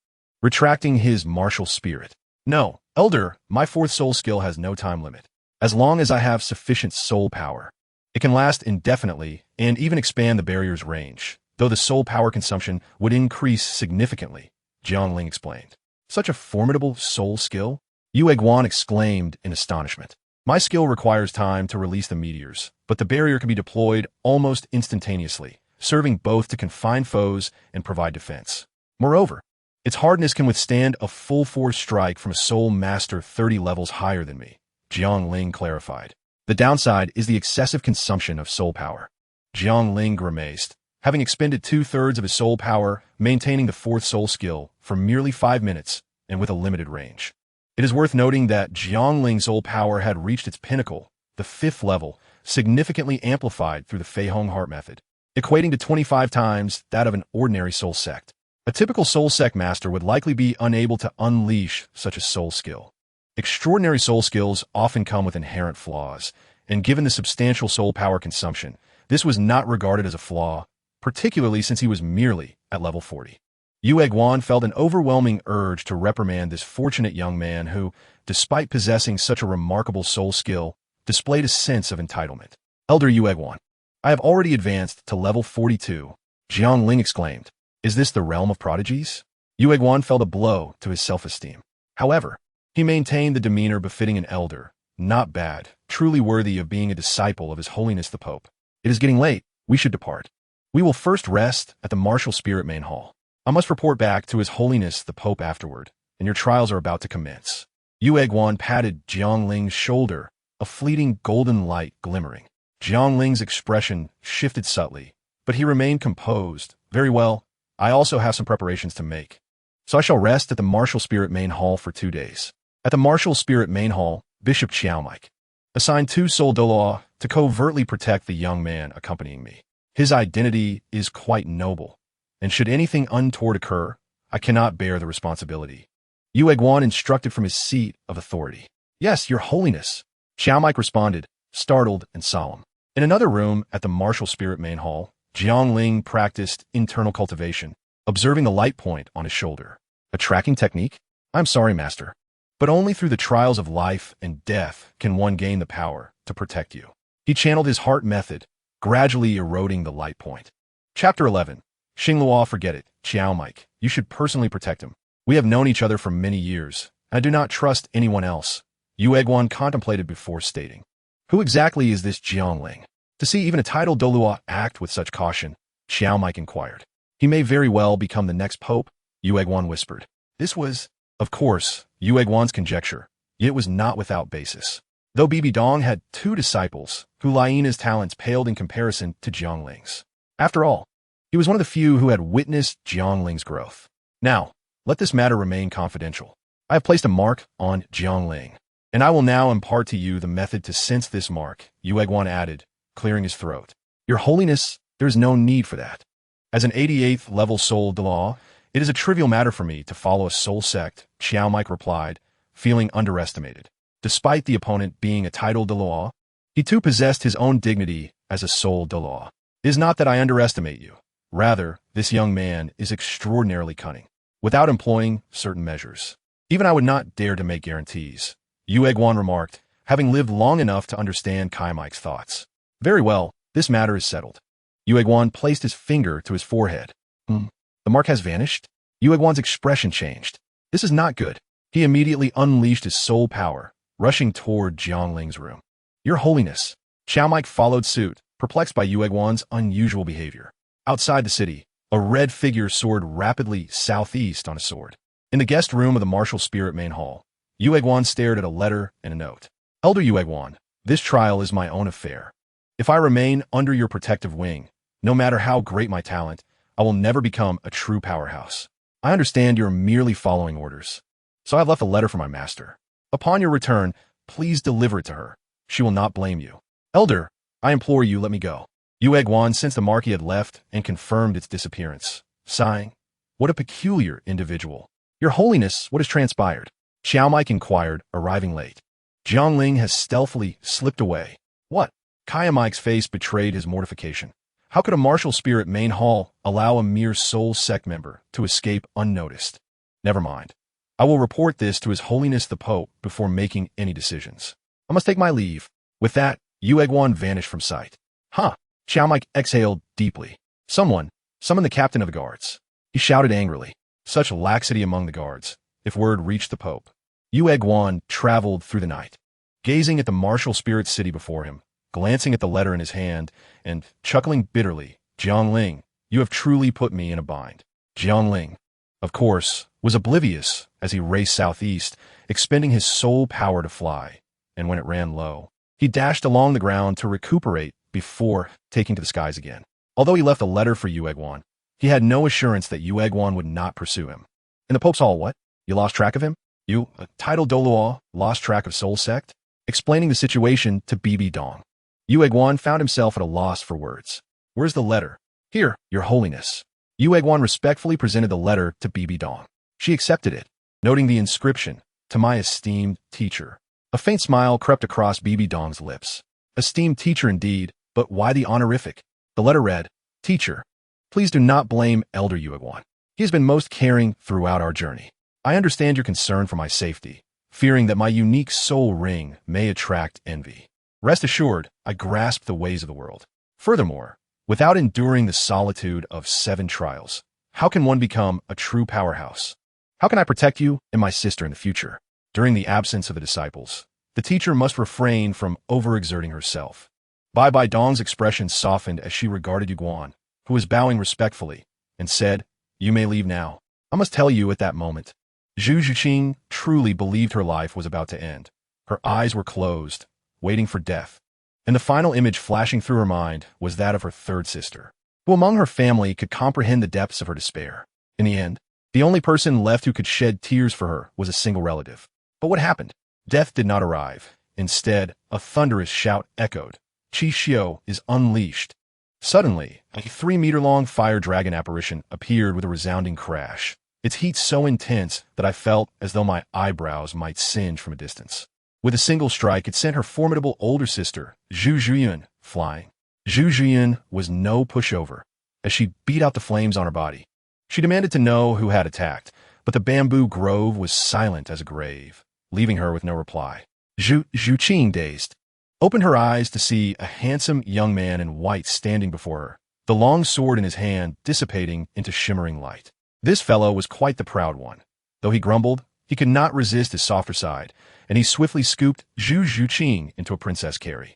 retracting his martial spirit. No, Elder, my fourth soul skill has no time limit. As long as I have sufficient soul power, it can last indefinitely and even expand the barrier's range, though the soul power consumption would increase significantly, Jiangling explained. Such a formidable soul skill? Yu Guan exclaimed in astonishment. My skill requires time to release the meteors, but the barrier can be deployed almost instantaneously, serving both to confine foes and provide defense. Moreover, its hardness can withstand a full-force strike from a soul master 30 levels higher than me, Jiangling clarified. The downside is the excessive consumption of soul power. Jiangling grimaced, having expended 2/3 of his soul power, maintaining the fourth soul skill for merely 5 minutes and with a limited range. It is worth noting that Jiangling's soul power had reached its pinnacle, the 5th level, significantly amplified through the Fei Hong Heart method, equating to 25 times that of an ordinary soul sect. A typical soul sect master would likely be unable to unleash such a soul skill. Extraordinary soul skills often come with inherent flaws, and given the substantial soul power consumption, this was not regarded as a flaw, particularly since he was merely at level 40. Yu Guan felt an overwhelming urge to reprimand this fortunate young man who, despite possessing such a remarkable soul skill, displayed a sense of entitlement. Elder Yuegwan, I have already advanced to level 42, Jiang Ling exclaimed. Is this the realm of prodigies? Yuegwan felt a blow to his self-esteem. However, he maintained the demeanor befitting an elder, not bad, truly worthy of being a disciple of His Holiness the Pope. It is getting late, we should depart. We will first rest at the martial spirit main hall. I must report back to His Holiness the Pope afterward, and your trials are about to commence. Yuegwan patted Jiang Ling's shoulder, a fleeting golden light glimmering. Jiang Ling's expression shifted subtly, but he remained composed. Very well, I also have some preparations to make. So I shall rest at the martial spirit main hall for 2 days. At the martial spirit main hall, Bishop Chiaomike assigned 2 Soul Douluo to covertly protect the young man accompanying me. His identity is quite noble, and should anything untoward occur, I cannot bear the responsibility. Yuegwan instructed from his seat of authority. Yes, Your Holiness, Chiaomike responded, startled and solemn. In another room at the martial spirit main hall, Jiang Ling practiced internal cultivation, observing the light point on his shoulder. A tracking technique? I'm sorry, Master, but only through the trials of life and death can one gain the power to protect you. He channeled his heart method, gradually eroding the light point. Chapter 11. Xingluo, forget it, Chiaomike. You should personally protect him. We have known each other for many years, and I do not trust anyone else. Yuegwan contemplated before stating. Who exactly is this Jiang Ling? To see even a titled Douluo act with such caution, Chiaomike inquired. He may very well become the next pope, Yuegwan whispered. This was, of course, Yuegwan's conjecture, yet it was not without basis. Though Bibi Dong had 2 disciples, who Laiina's talents paled in comparison to Jiang Ling's. After all, he was one of the few who had witnessed Jiang Ling's growth. Now, let this matter remain confidential. I have placed a mark on Jiang Ling, and I will now impart to you the method to sense this mark, Yuegwan added, clearing his throat. Your Holiness, there is no need for that. As an 88th level Soul Douluo, it is a trivial matter for me to follow a soul sect, Chiaomike replied, feeling underestimated. Despite the opponent being a titled Douluo, he too possessed his own dignity as a Soul Douluo. It is not that I underestimate you. Rather, this young man is extraordinarily cunning, without employing certain measures. Even I would not dare to make guarantees, Yuegwan remarked, having lived long enough to understand Chiaomike's thoughts. Very well, this matter is settled. Yuegwan placed his finger to his forehead. The mark has vanished? Yuegwan's expression changed. This is not good. He immediately unleashed his soul power, rushing toward Jiang Ling's room. Your Holiness, Chiaomike followed suit, perplexed by Yuegwan's unusual behavior. Outside the city, a red figure soared rapidly southeast on a sword. In the guest room of the martial spirit main hall, Yuegwan stared at a letter and a note. Elder Yuegwan, this trial is my own affair. If I remain under your protective wing, no matter how great my talent, I will never become a true powerhouse. I understand you're merely following orders, so I've left a letter for my master. Upon your return, please deliver it to her. She will not blame you. Elder, I implore you, let me go. Yuegwan sensed the mark he had left and confirmed its disappearance, sighing. What a peculiar individual. Your Holiness, what has transpired? Chiaomike inquired, arriving late. Jiang Ling has stealthily slipped away. What? Chiaomike's face betrayed his mortification. How could a martial spirit main hall allow a mere soul sect member to escape unnoticed? Never mind. I will report this to His Holiness the Pope before making any decisions. I must take my leave. With that, Yuegwan vanished from sight. Huh. Chiaomike exhaled deeply. Summon the captain of the guards. He shouted angrily. Such laxity among the guards, if word reached the Pope. Yuegwan traveled through the night, gazing at the martial spirit city before him, glancing at the letter in his hand, and chuckling bitterly. Jiang Ling, you have truly put me in a bind. Jiang Ling, of course, was oblivious as he raced southeast, expending his soul power to fly, and when it ran low, he dashed along the ground to recuperate before taking to the skies again. Although he left a letter for Yuegwan, he had no assurance that Yuegwan would not pursue him. In the Pope's hall, what? You lost track of him? You, a titled Douluo, lost track of Soul Sect? Explaining the situation to Bibi Dong. Yuegwan found himself at a loss for words. Where's the letter? Here, Your Holiness. Yuegwan respectfully presented the letter to Bibi Dong. She accepted it, noting the inscription, to my esteemed teacher. A faint smile crept across Bibi Dong's lips. Esteemed teacher indeed, but why the honorific? The letter read, Teacher, please do not blame Elder Yuegwan. He has been most caring throughout our journey. I understand your concern for my safety, fearing that my unique soul ring may attract envy. Rest assured, I grasped the ways of the world. Furthermore, without enduring the solitude of 7 trials, how can one become a true powerhouse? How can I protect you and my sister in the future? During the absence of the disciples, the teacher must refrain from overexerting herself. Bai Dong's expression softened as she regarded Yuguan, who was bowing respectfully, and said, "You may leave now." I must tell you at that moment, Zhu Zhuqing truly believed her life was about to end. Her eyes were closed, waiting for death, and the final image flashing through her mind was that of her third sister, who among her family could comprehend the depths of her despair. In the end, the only person left who could shed tears for her was a single relative. But what happened? Death did not arrive. Instead, a thunderous shout echoed. Qi Xiu is unleashed. Suddenly, a 3-meter-long fire dragon apparition appeared with a resounding crash, its heat so intense that I felt as though my eyebrows might singe from a distance. With a single strike, it sent her formidable older sister, Zhu Zhiyun, flying. Zhu Zhiyun was no pushover, as she beat out the flames on her body. She demanded to know who had attacked, but the bamboo grove was silent as a grave, leaving her with no reply. Zhu Zhuqing, dazed, opened her eyes to see a handsome young man in white standing before her, the long sword in his hand dissipating into shimmering light. This fellow was quite the proud one. Though he grumbled, he could not resist his softer side, and he swiftly scooped Zhu Zhuqing into a princess carry,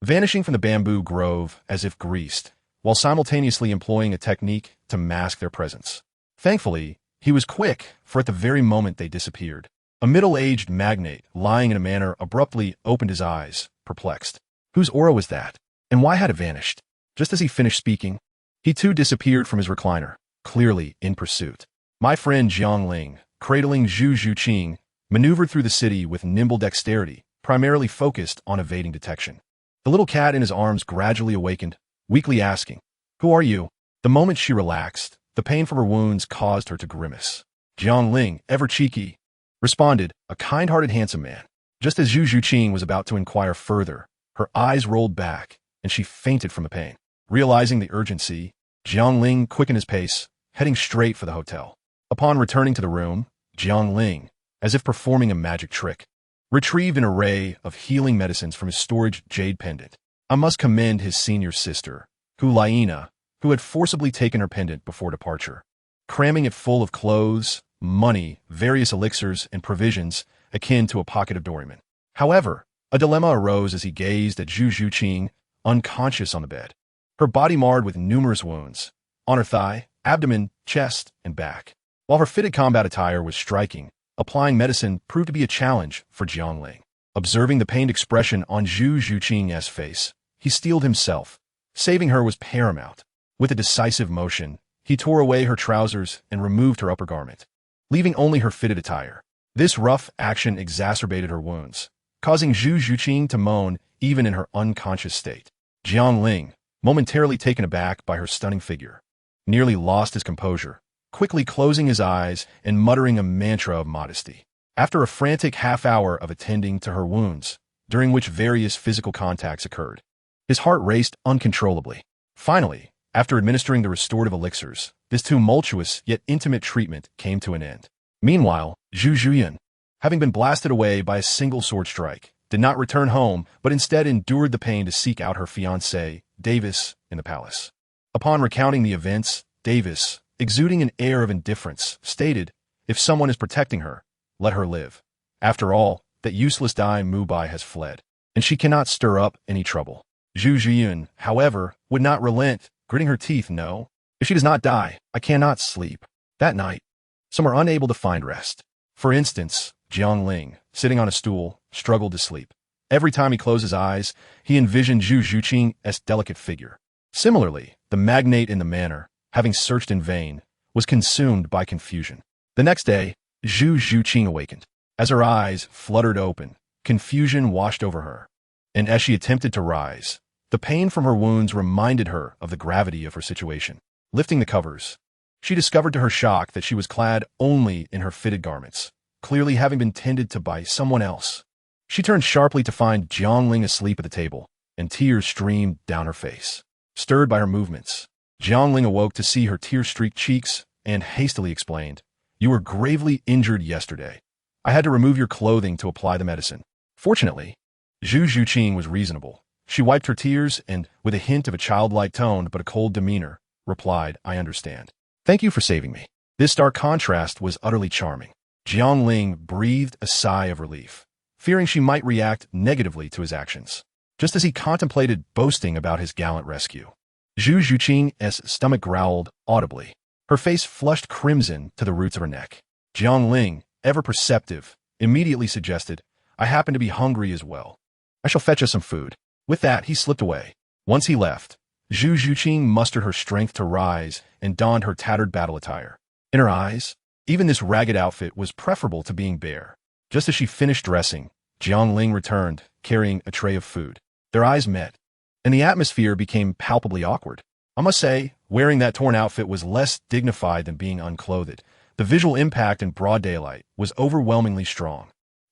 vanishing from the bamboo grove as if greased, while simultaneously employing a technique to mask their presence. Thankfully, he was quick, for at the very moment they disappeared, a middle-aged magnate lying in a manner abruptly opened his eyes, perplexed. Whose aura was that? And why had it vanished? Just as he finished speaking, he too disappeared from his recliner, clearly in pursuit. My friend Jiang Ling, cradling Zhu Zhuqing, maneuvered through the city with nimble dexterity, primarily focused on evading detection. The little cat in his arms gradually awakened, weakly asking, "Who are you?" The moment she relaxed, the pain from her wounds caused her to grimace. Jiang Ling, ever cheeky, responded, a kind-hearted handsome man. Just as Zhu Zhuqing was about to inquire further, her eyes rolled back, and she fainted from the pain. Realizing the urgency, Jiang Ling quickened his pace, heading straight for the hotel. Upon returning to the room, Jiang Ling, as if performing a magic trick, retrieved an array of healing medicines from his storage jade pendant. I must commend his senior sister, Laina, who had forcibly taken her pendant before departure, cramming it full of clothes, money, various elixirs, and provisions akin to a pocket of Doryman. However, a dilemma arose as he gazed at Zhu Zhuqing, unconscious on the bed, her body marred with numerous wounds, on her thigh, abdomen, chest, and back. While her fitted combat attire was striking, applying medicine proved to be a challenge for Jiang Ling. Observing the pained expression on Zhu Zhuqing's face, he steeled himself. Saving her was paramount. With a decisive motion, he tore away her trousers and removed her upper garment, leaving only her fitted attire. This rough action exacerbated her wounds, causing Zhu Zhuqing to moan even in her unconscious state. Jiang Ling, momentarily taken aback by her stunning figure, nearly lost his composure, quickly closing his eyes and muttering a mantra of modesty. After a frantic half-hour of attending to her wounds, during which various physical contacts occurred, his heart raced uncontrollably. Finally, after administering the restorative elixirs, this tumultuous yet intimate treatment came to an end. Meanwhile, Zhu Zhuyan, having been blasted away by a single sword strike, did not return home, but instead endured the pain to seek out her fiancé, Davis, in the palace. Upon recounting the events, Davis, exuding an air of indifference, stated, "If someone is protecting her, let her live. After all, that useless Dai Mubai has fled, and she cannot stir up any trouble." Zhu Zhiyun, however, would not relent, gritting her teeth. "No, if she does not die, I cannot sleep." That night, some are unable to find rest. For instance, Jiang Ling, sitting on a stool, struggled to sleep. Every time he closed his eyes, he envisioned Zhu Zhuqing's delicate figure. Similarly, the magnate in the manor, having searched in vain, was consumed by confusion. The next day, Zhu Zhuqing awakened. As her eyes fluttered open, confusion washed over her, and as she attempted to rise, the pain from her wounds reminded her of the gravity of her situation. Lifting the covers, she discovered to her shock that she was clad only in her fitted garments, clearly having been tended to by someone else. She turned sharply to find Jiang Ling asleep at the table, and tears streamed down her face. Stirred by her movements, Jiang Ling awoke to see her tear-streaked cheeks and hastily explained, "You were gravely injured yesterday. I had to remove your clothing to apply the medicine. Fortunately, Zhu Zhuqing was reasonable. She wiped her tears and, with a hint of a childlike tone but a cold demeanor, replied, I understand. Thank you for saving me. This stark contrast was utterly charming. Jiangling breathed a sigh of relief, fearing she might react negatively to his actions, just as he contemplated boasting about his gallant rescue. Zhu Zhuqing's stomach growled audibly. Her face flushed crimson to the roots of her neck. Jiangling, ever perceptive, immediately suggested, I happen to be hungry as well. I shall fetch us some food. With that, he slipped away. Once he left, Zhu Zhuqing mustered her strength to rise and donned her tattered battle attire. In her eyes, even this ragged outfit was preferable to being bare. Just as she finished dressing, Jiangling returned, carrying a tray of food. Their eyes met, and the atmosphere became palpably awkward. I must say, wearing that torn outfit was less dignified than being unclothed. The visual impact in broad daylight was overwhelmingly strong.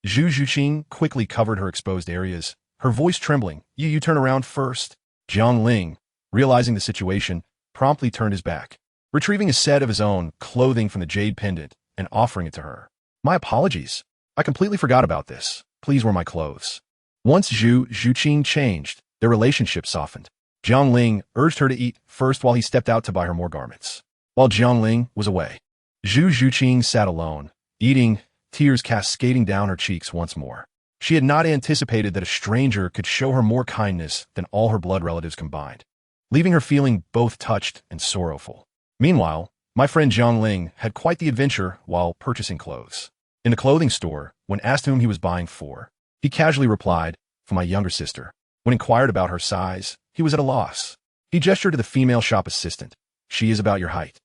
Zhu Zhuqing quickly covered her exposed areas, her voice trembling. You turn around first. Jiangling, realizing the situation, promptly turned his back, retrieving a set of his own clothing from the jade pendant and offering it to her. My apologies. I completely forgot about this. Please wear my clothes. Once Zhu Zhuqing changed, their relationship softened. Jiangling urged her to eat first while he stepped out to buy her more garments. While Jiangling was away, Zhu Zhuqing sat alone, eating, tears cascading down her cheeks once more. She had not anticipated that a stranger could show her more kindness than all her blood relatives combined, leaving her feeling both touched and sorrowful. Meanwhile, my friend Jiangling had quite the adventure while purchasing clothes. In the clothing store, when asked whom he was buying for, he casually replied, for my younger sister. When inquired about her size, he was at a loss. He gestured to the female shop assistant. She is about your height,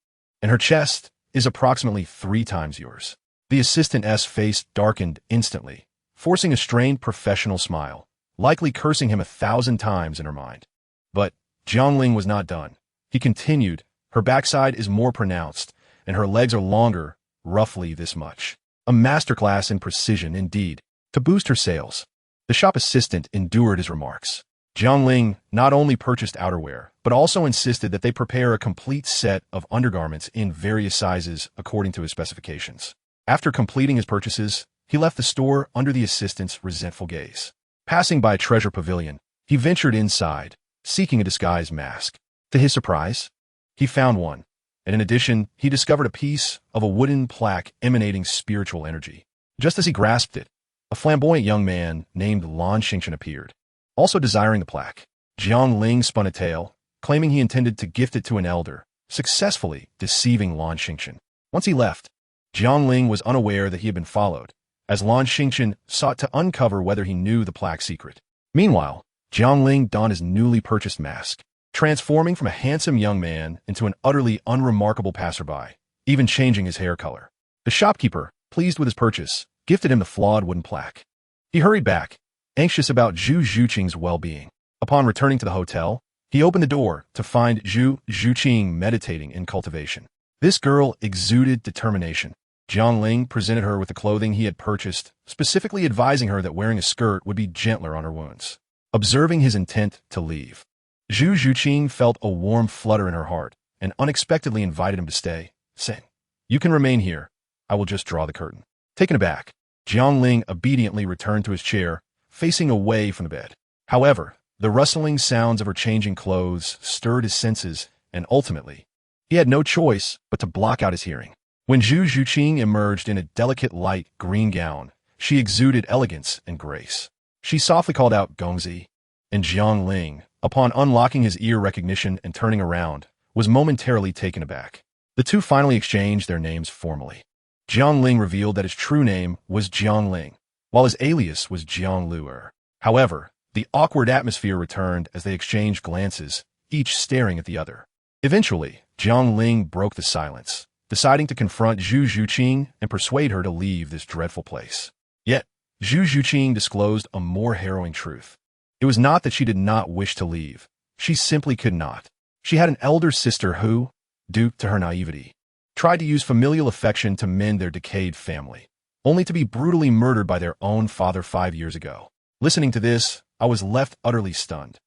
and her chest is approximately 3 times yours. The assistant's face darkened instantly, forcing a strained professional smile, likely cursing him 1,000 times in her mind. But Jiangling was not done. He continued, her backside is more pronounced, and her legs are longer, roughly this much. A masterclass in precision, indeed, to boost her sales. The shop assistant endured his remarks. Jiangling not only purchased outerwear, but also insisted that they prepare a complete set of undergarments in various sizes according to his specifications. After completing his purchases, he left the store under the assistant's resentful gaze. Passing by a treasure pavilion, he ventured inside, seeking a disguise mask. To his surprise, he found one, and in addition, he discovered a piece of a wooden plaque emanating spiritual energy. Just as he grasped it, a flamboyant young man named Lan Xingchen appeared, also desiring the plaque. Jiangling spun a tale, claiming he intended to gift it to an elder, successfully deceiving Lan Xingchen. Once he left, Jiangling was unaware that he had been followed, as Lan Xingchen sought to uncover whether he knew the plaque's secret. Meanwhile, Jiangling donned his newly purchased mask, transforming from a handsome young man into an utterly unremarkable passerby, even changing his hair color. The shopkeeper, pleased with his purchase, gifted him the flawed wooden plaque. He hurried back, anxious about Zhu Zhuqing's well-being. Upon returning to the hotel, he opened the door to find Zhu Zhuqing meditating in cultivation. This girl exuded determination. Jiangling presented her with the clothing he had purchased, specifically advising her that wearing a skirt would be gentler on her wounds. Observing his intent to leave, Zhu Zhuqing felt a warm flutter in her heart and unexpectedly invited him to stay, saying, You can remain here. I will just draw the curtain. Taken aback, Jiangling obediently returned to his chair, facing away from the bed. However, the rustling sounds of her changing clothes stirred his senses, and ultimately, he had no choice but to block out his hearing. When Zhu Zhuqing emerged in a delicate light green gown, she exuded elegance and grace. She softly called out Gongzi, and Jiangling, upon unlocking his ear recognition and turning around, was momentarily taken aback. The two finally exchanged their names formally. Jiangling revealed that his true name was Jiangling, while his alias was Jiangluer. However, the awkward atmosphere returned as they exchanged glances, each staring at the other. Eventually, Jiangling broke the silence, deciding to confront Zhu Zhuqing and persuade her to leave this dreadful place. Yet, Zhu Zhuqing disclosed a more harrowing truth. It was not that she did not wish to leave. She simply could not. She had an elder sister who, duped to her naivety, tried to use familial affection to mend their decayed family, only to be brutally murdered by their own father 5 years ago. Listening to this, I was left utterly stunned.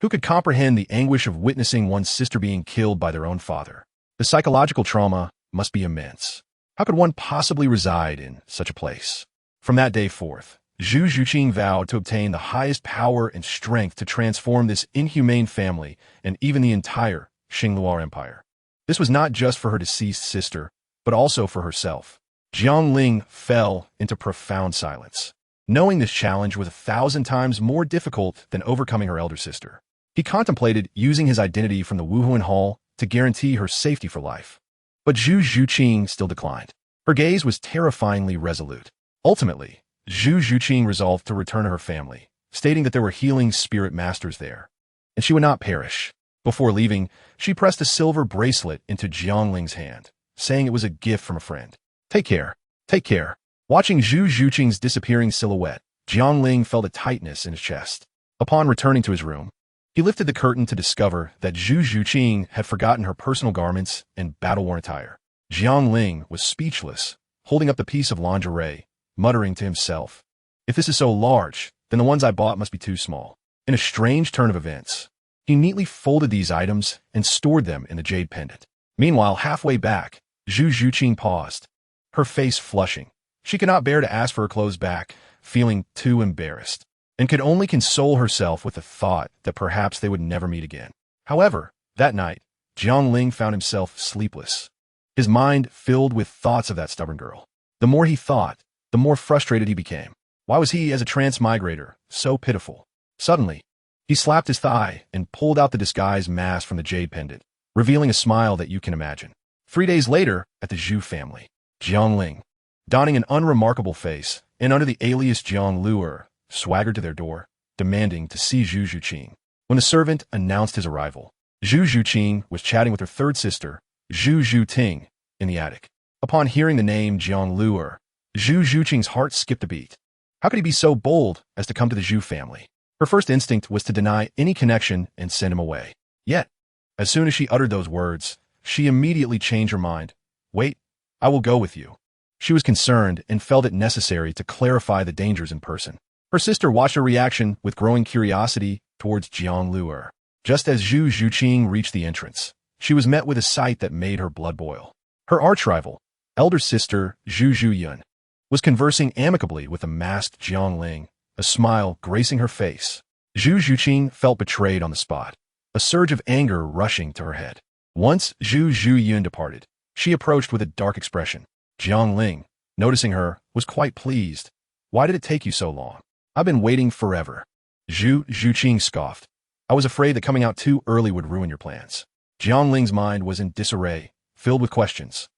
Who could comprehend the anguish of witnessing one's sister being killed by their own father? The psychological trauma must be immense. How could one possibly reside in such a place? From that day forth, Zhu Zhuqing vowed to obtain the highest power and strength to transform this inhumane family and even the entire Xingluo Empire. This was not just for her deceased sister, but also for herself. Jiangling fell into profound silence, knowing this challenge was 1,000 times more difficult than overcoming her elder sister. He contemplated using his identity from the Wuhuan Hall to guarantee her safety for life. But Zhu Zhuqing still declined. Her gaze was terrifyingly resolute. Ultimately, Zhu Zhuqing resolved to return to her family, stating that there were healing spirit masters there, and she would not perish. Before leaving, she pressed a silver bracelet into Jiangling's hand, saying it was a gift from a friend. Take care. Take care. Watching Zhu Zhuqing's disappearing silhouette, Jiangling felt a tightness in his chest. Upon returning to his room, he lifted the curtain to discover that Zhu Zhuqing had forgotten her personal garments and battle-worn attire. Jiangling was speechless, holding up the piece of lingerie, muttering to himself, "If this is so large, then the ones I bought must be too small." In a strange turn of events, he neatly folded these items and stored them in the jade pendant. Meanwhile, halfway back, Zhu Zhuqing paused, her face flushing. She could not bear to ask for her clothes back, feeling too embarrassed, and could only console herself with the thought that perhaps they would never meet again. However, that night, Jiangling found himself sleepless, his mind filled with thoughts of that stubborn girl. The more he thought, the more frustrated he became. Why was he, as a transmigrator, so pitiful? Suddenly, he slapped his thigh and pulled out the disguise mask from the jade pendant, revealing a smile that you can imagine. 3 days later, at the Zhu family, Jiangling, donning an unremarkable face and under the alias Jiang Luer, swaggered to their door, demanding to see Zhu Zhuqing. When the servant announced his arrival, Zhu Zhuqing was chatting with her third sister, Zhu Zhuting, in the attic. Upon hearing the name Jiang Luer, Zhu Zhuqing's heart skipped a beat. How could he be so bold as to come to the Zhu family? Her first instinct was to deny any connection and send him away. Yet, as soon as she uttered those words, she immediately changed her mind. "Wait, I will go with you." She was concerned and felt it necessary to clarify the dangers in person. Her sister watched her reaction with growing curiosity towards Jiang Luer. Just as Zhu Zhuqing reached the entrance, she was met with a sight that made her blood boil. Her arch-rival, elder sister Zhu Zhuyun, was conversing amicably with the masked Jiangling, a smile gracing her face. Zhu Zhuqing felt betrayed on the spot, a surge of anger rushing to her head. Once Zhu Zhuyun departed, she approached with a dark expression. Jiangling, noticing her, was quite pleased. "Why did it take you so long? I've been waiting forever." Zhu Zhuqing scoffed. "I was afraid that coming out too early would ruin your plans." Jiangling's mind was in disarray, filled with questions.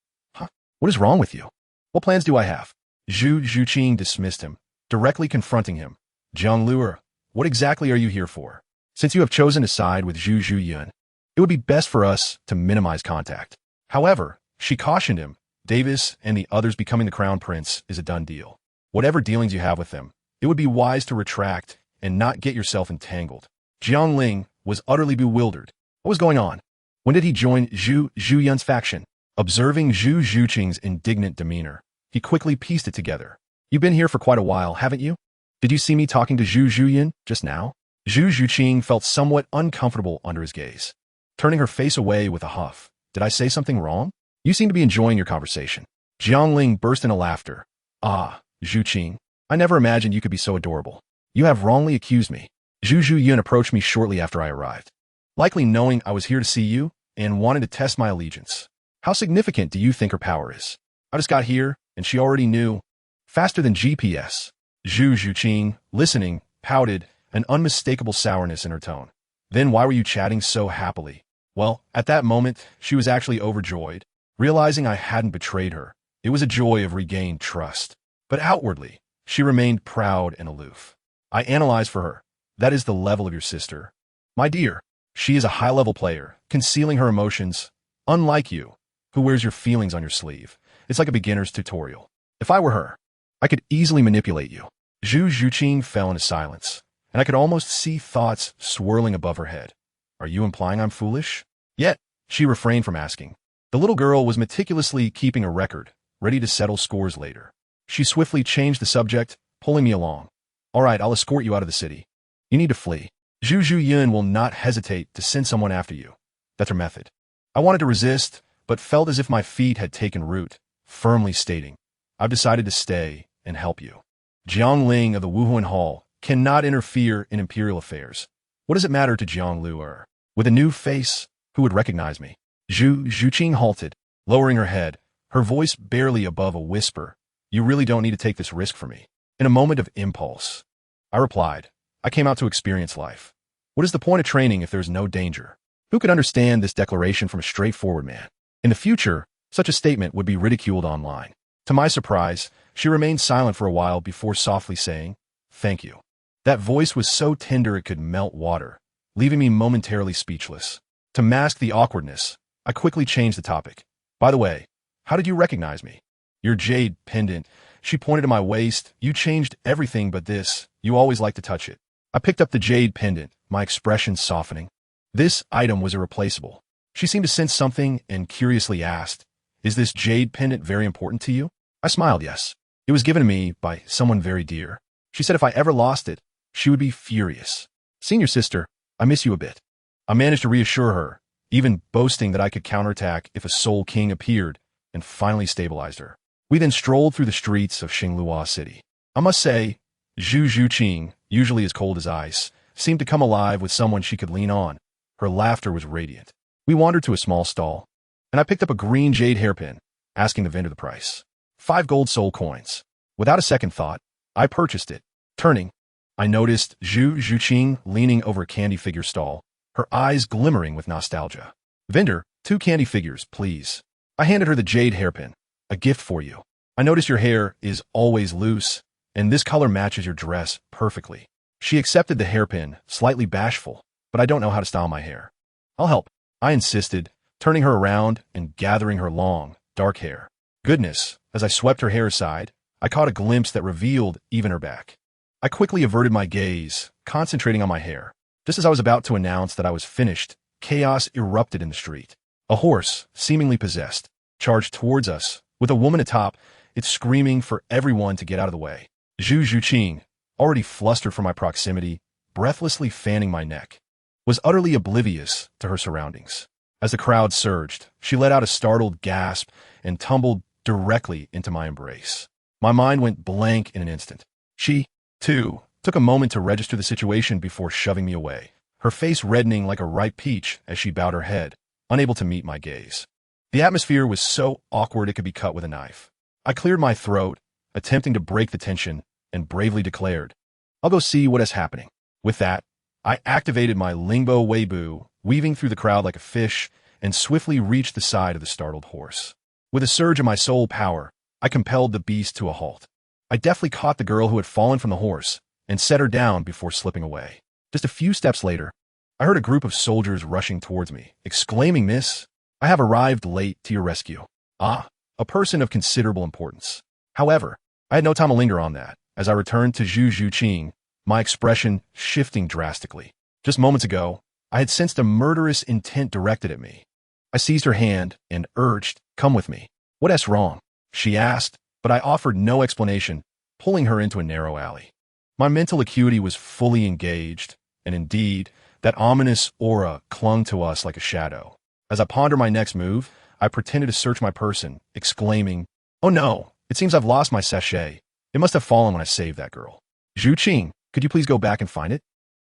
What is wrong with you? What plans do I have?" Zhu Zhuqing dismissed him, directly confronting him. "Jiang Luer, what exactly are you here for? Since you have chosen to side with Zhu Zhuyun, it would be best for us to minimize contact." However, she cautioned him, "Davis and the others becoming the crown prince is a done deal. Whatever dealings you have with them, it would be wise to retract and not get yourself entangled." Jiangling was utterly bewildered. What was going on? When did he join Zhu Zhuyun's faction? Observing Zhu Zhuqing's indignant demeanor, he quickly pieced it together. "You've been here for quite a while, haven't you? Did you see me talking to Zhu Zhuyun just now?" Zhu Zhuqing felt somewhat uncomfortable under his gaze, turning her face away with a huff. "Did I say something wrong? You seem to be enjoying your conversation." Jiangling burst into laughter. "Ah, Zhuqing, I never imagined you could be so adorable. You have wrongly accused me." Zhu Zhuyun approached me shortly after I arrived, likely knowing I was here to see you and wanted to test my allegiance. "How significant do you think her power is? I just got here, and she already knew. Faster than GPS." Zhu Zhuqing, listening, pouted, an unmistakable sourness in her tone. "Then why were you chatting so happily?" Well, at that moment, she was actually overjoyed, realizing I hadn't betrayed her. It was a joy of regained trust. But outwardly, she remained proud and aloof. I analyzed for her. "That is the level of your sister. My dear, she is a high-level player, concealing her emotions, unlike you, who wears your feelings on your sleeve. It's like a beginner's tutorial. If I were her, I could easily manipulate you." Zhu Zhuqing fell into silence, and I could almost see thoughts swirling above her head. "Are you implying I'm foolish?" Yet, she refrained from asking. The little girl was meticulously keeping a record, ready to settle scores later. She swiftly changed the subject, pulling me along. "All right, I'll escort you out of the city. You need to flee. Zhu Zhuyun will not hesitate to send someone after you." That's her method. I wanted to resist, but felt as if my feet had taken root, firmly stating, "I've decided to stay and help you." Jiangling of the Wuhuan Hall cannot interfere in imperial affairs. What does it matter to Jiang Luo? With a new face, who would recognize me? Zhu Zhuqing halted, lowering her head, her voice barely above a whisper. You really don't need to take this risk for me. In a moment of impulse, I replied, I came out to experience life. What is the point of training if there's no danger? Who could understand this declaration from a straightforward man? In the future, such a statement would be ridiculed online. To my surprise, she remained silent for a while before softly saying, Thank you. That voice was so tender it could melt water, leaving me momentarily speechless. To mask the awkwardness, I quickly changed the topic. By the way, how did you recognize me? Your jade pendant. She pointed to my waist. You changed everything but this. You always like to touch it. I picked up the jade pendant, my expression softening. This item was irreplaceable. She seemed to sense something and curiously asked, Is this jade pendant very important to you? I smiled yes. It was given to me by someone very dear. She said if I ever lost it, she would be furious. Senior sister, I miss you a bit. I managed to reassure her, even boasting that I could counterattack if a Soul King appeared, and finally stabilized her. We then strolled through the streets of Xinglua City. I must say, Zhu Zhuqing, usually as cold as ice, seemed to come alive with someone she could lean on. Her laughter was radiant. We wandered to a small stall, and I picked up a green jade hairpin, asking the vendor the price. 5 gold soul coins. Without a second thought, I purchased it. Turning, I noticed Zhu Zhuqing leaning over a candy figure stall, her eyes glimmering with nostalgia. Vendor, 2 candy figures, please. I handed her the jade hairpin. A gift for you. I notice your hair is always loose, and this color matches your dress perfectly. She accepted the hairpin, slightly bashful, but I don't know how to style my hair. I'll help, I insisted, turning her around and gathering her long, dark hair. Goodness, as I swept her hair aside, I caught a glimpse that revealed even her back. I quickly averted my gaze, concentrating on my hair. Just as I was about to announce that I was finished, chaos erupted in the street. A horse, seemingly possessed, charged towards us, with a woman atop, it screaming for everyone to get out of the way. Zhu Zhuqing, already flustered from my proximity, breathlessly fanning my neck, was utterly oblivious to her surroundings. As the crowd surged, she let out a startled gasp and tumbled directly into my embrace. My mind went blank in an instant. She, too, took a moment to register the situation before shoving me away, her face reddening like a ripe peach as she bowed her head, unable to meet my gaze. The atmosphere was so awkward it could be cut with a knife. I cleared my throat, attempting to break the tension, and bravely declared, I'll go see what is happening. With that, I activated my Lingbo Weibo, weaving through the crowd like a fish, and swiftly reached the side of the startled horse. With a surge of my soul power, I compelled the beast to a halt. I deftly caught the girl who had fallen from the horse and set her down before slipping away. Just a few steps later, I heard a group of soldiers rushing towards me, exclaiming, Miss, I have arrived late to your rescue. Ah, a person of considerable importance. However, I had no time to linger on that, as I returned to Zhu Zhuqing, my expression shifting drastically. Just moments ago, I had sensed a murderous intent directed at me. I seized her hand and urged, come with me. What's wrong? She asked, but I offered no explanation, pulling her into a narrow alley. My mental acuity was fully engaged, and indeed, that ominous aura clung to us like a shadow. As I pondered my next move, I pretended to search my person, exclaiming, Oh no, it seems I've lost my sachet. It must have fallen when I saved that girl. Zhuqing, could you please go back and find it?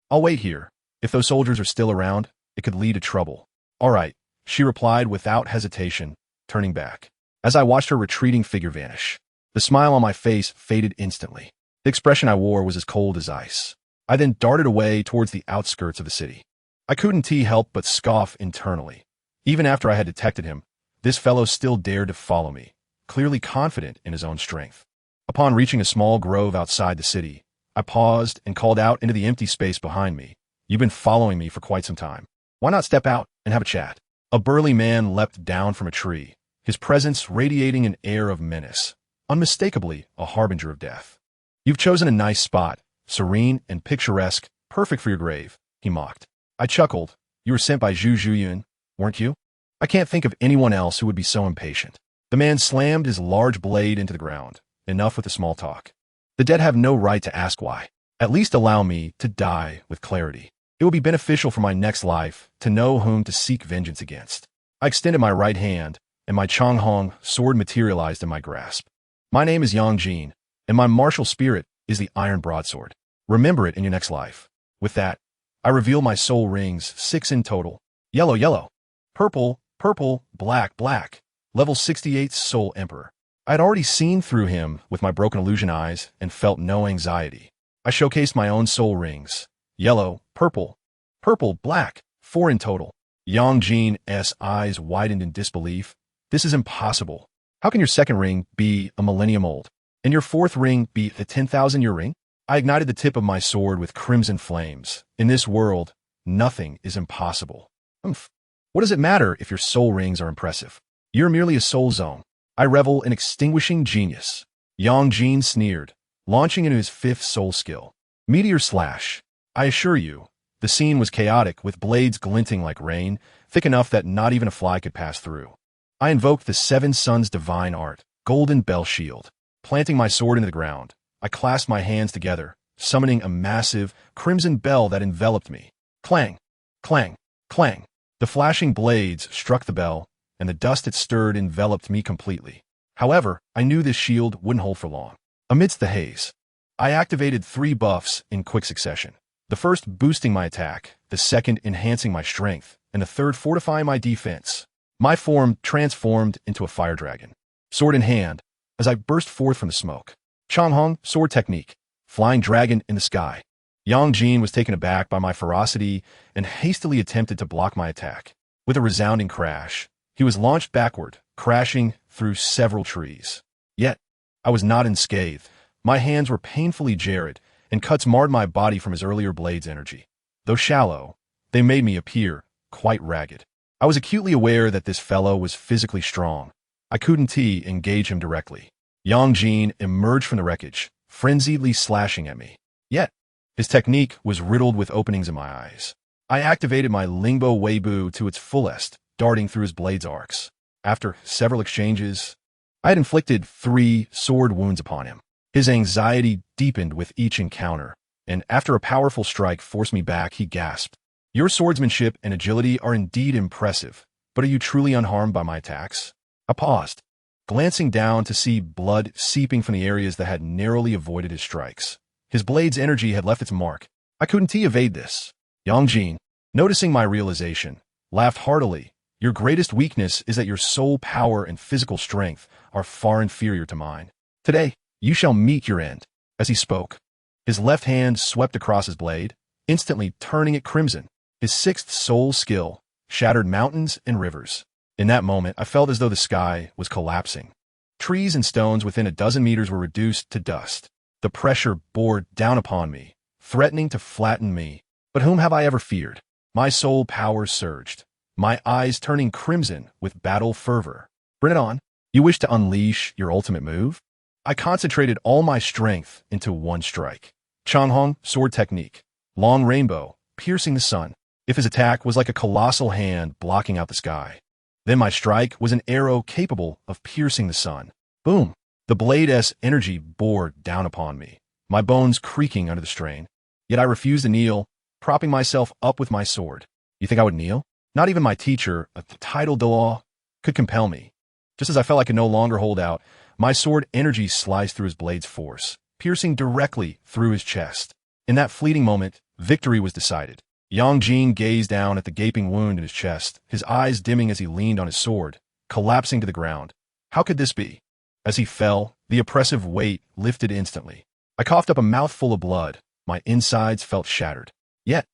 I'll wait here. If those soldiers are still around, it could lead to trouble. All right, she replied without hesitation, turning back. As I watched her retreating figure vanish, the smile on my face faded instantly. The expression I wore was as cold as ice. I then darted away towards the outskirts of the city. I couldn't help but scoff internally. Even after I had detected him, this fellow still dared to follow me, clearly confident in his own strength. Upon reaching a small grove outside the city, I paused and called out into the empty space behind me. You've been following me for quite some time. Why not step out and have a chat? A burly man leapt down from a tree, his presence radiating an air of menace, unmistakably a harbinger of death. You've chosen a nice spot, serene and picturesque, perfect for your grave, he mocked. I chuckled. You were sent by Zhu Zhuyin, weren't you? I can't think of anyone else who would be so impatient. The man slammed his large blade into the ground. Enough with the small talk. The dead have no right to ask why. At least allow me to die with clarity. It will be beneficial for my next life to know whom to seek vengeance against. I extended my right hand, and my Changhong sword materialized in my grasp. My name is Yang Jin, and my martial spirit is the iron broadsword. Remember it in your next life. With that, I reveal my soul rings, 6 in total. Yellow, yellow. Purple, purple, black, black. Level 68 Soul Emperor. I had already seen through him with my broken illusion eyes and felt no anxiety. I showcased my own soul rings. Yellow, purple, purple, black, 4 in total. Yang Jin's eyes widened in disbelief. This is impossible. How can your second ring be a millennium old? And your fourth ring be a 10,000-year ring? I ignited the tip of my sword with crimson flames. In this world, nothing is impossible. What does it matter if your soul rings are impressive? You're merely a soul zone. I revel in extinguishing genius. Yang Jin sneered, launching into his 5th soul skill. Meteor Slash. I assure you, the scene was chaotic with blades glinting like rain, thick enough that not even a fly could pass through. I invoked the 7 Suns' divine art, Golden Bell Shield. Planting my sword into the ground, I clasped my hands together, summoning a massive, crimson bell that enveloped me. Clang, clang, clang. The flashing blades struck the bell, and the dust it stirred enveloped me completely. However, I knew this shield wouldn't hold for long. Amidst the haze, I activated 3 buffs in quick succession. The first boosting my attack, the second enhancing my strength, and the third fortifying my defense. My form transformed into a fire dragon, sword in hand, as I burst forth from the smoke. Changhong, sword technique, flying dragon in the sky. Yang Jin was taken aback by my ferocity and hastily attempted to block my attack. With a resounding crash, he was launched backward, crashing through several trees. Yet, I was not unscathed. My hands were painfully jarred, and cuts marred my body from his earlier blade's energy. Though shallow, they made me appear quite ragged. I was acutely aware that this fellow was physically strong. I couldn't engage him directly. Yang Jin emerged from the wreckage, frenziedly slashing at me. Yet, his technique was riddled with openings in my eyes. I activated my Lingbo Weibo to its fullest, darting through his blade's arcs. After several exchanges, I had inflicted 3 sword wounds upon him. His anxiety deepened with each encounter, and after a powerful strike forced me back, he gasped. Your swordsmanship and agility are indeed impressive, but are you truly unharmed by my attacks? I paused, glancing down to see blood seeping from the areas that had narrowly avoided his strikes. His blade's energy had left its mark. I couldn't evade this. Yang Jin, noticing my realization, laughed heartily. Your greatest weakness is that your soul power and physical strength are far inferior to mine. Today, you shall meet your end. As he spoke, his left hand swept across his blade, instantly turning it crimson. His 6th soul skill shattered mountains and rivers. In that moment, I felt as though the sky was collapsing. Trees and stones within a dozen meters were reduced to dust. The pressure bore down upon me, threatening to flatten me. But whom have I ever feared? My soul power surged, my eyes turning crimson with battle fervor. Bring it on. You wish to unleash your ultimate move? I concentrated all my strength into one strike. Changhong, sword technique. Long rainbow, piercing the sun. If his attack was like a colossal hand blocking out the sky, then my strike was an arrow capable of piercing the sun. Boom! The blade's energy bore down upon me, my bones creaking under the strain. Yet I refused to kneel, propping myself up with my sword. You think I would kneel? Not even my teacher, a titled Douluo, could compel me. Just as I felt I could no longer hold out, my sword energy sliced through his blade's force, piercing directly through his chest. In that fleeting moment, victory was decided. Yang Jin gazed down at the gaping wound in his chest, his eyes dimming as he leaned on his sword, collapsing to the ground. How could this be? As he fell, the oppressive weight lifted instantly. I coughed up a mouthful of blood. My insides felt shattered. Yet,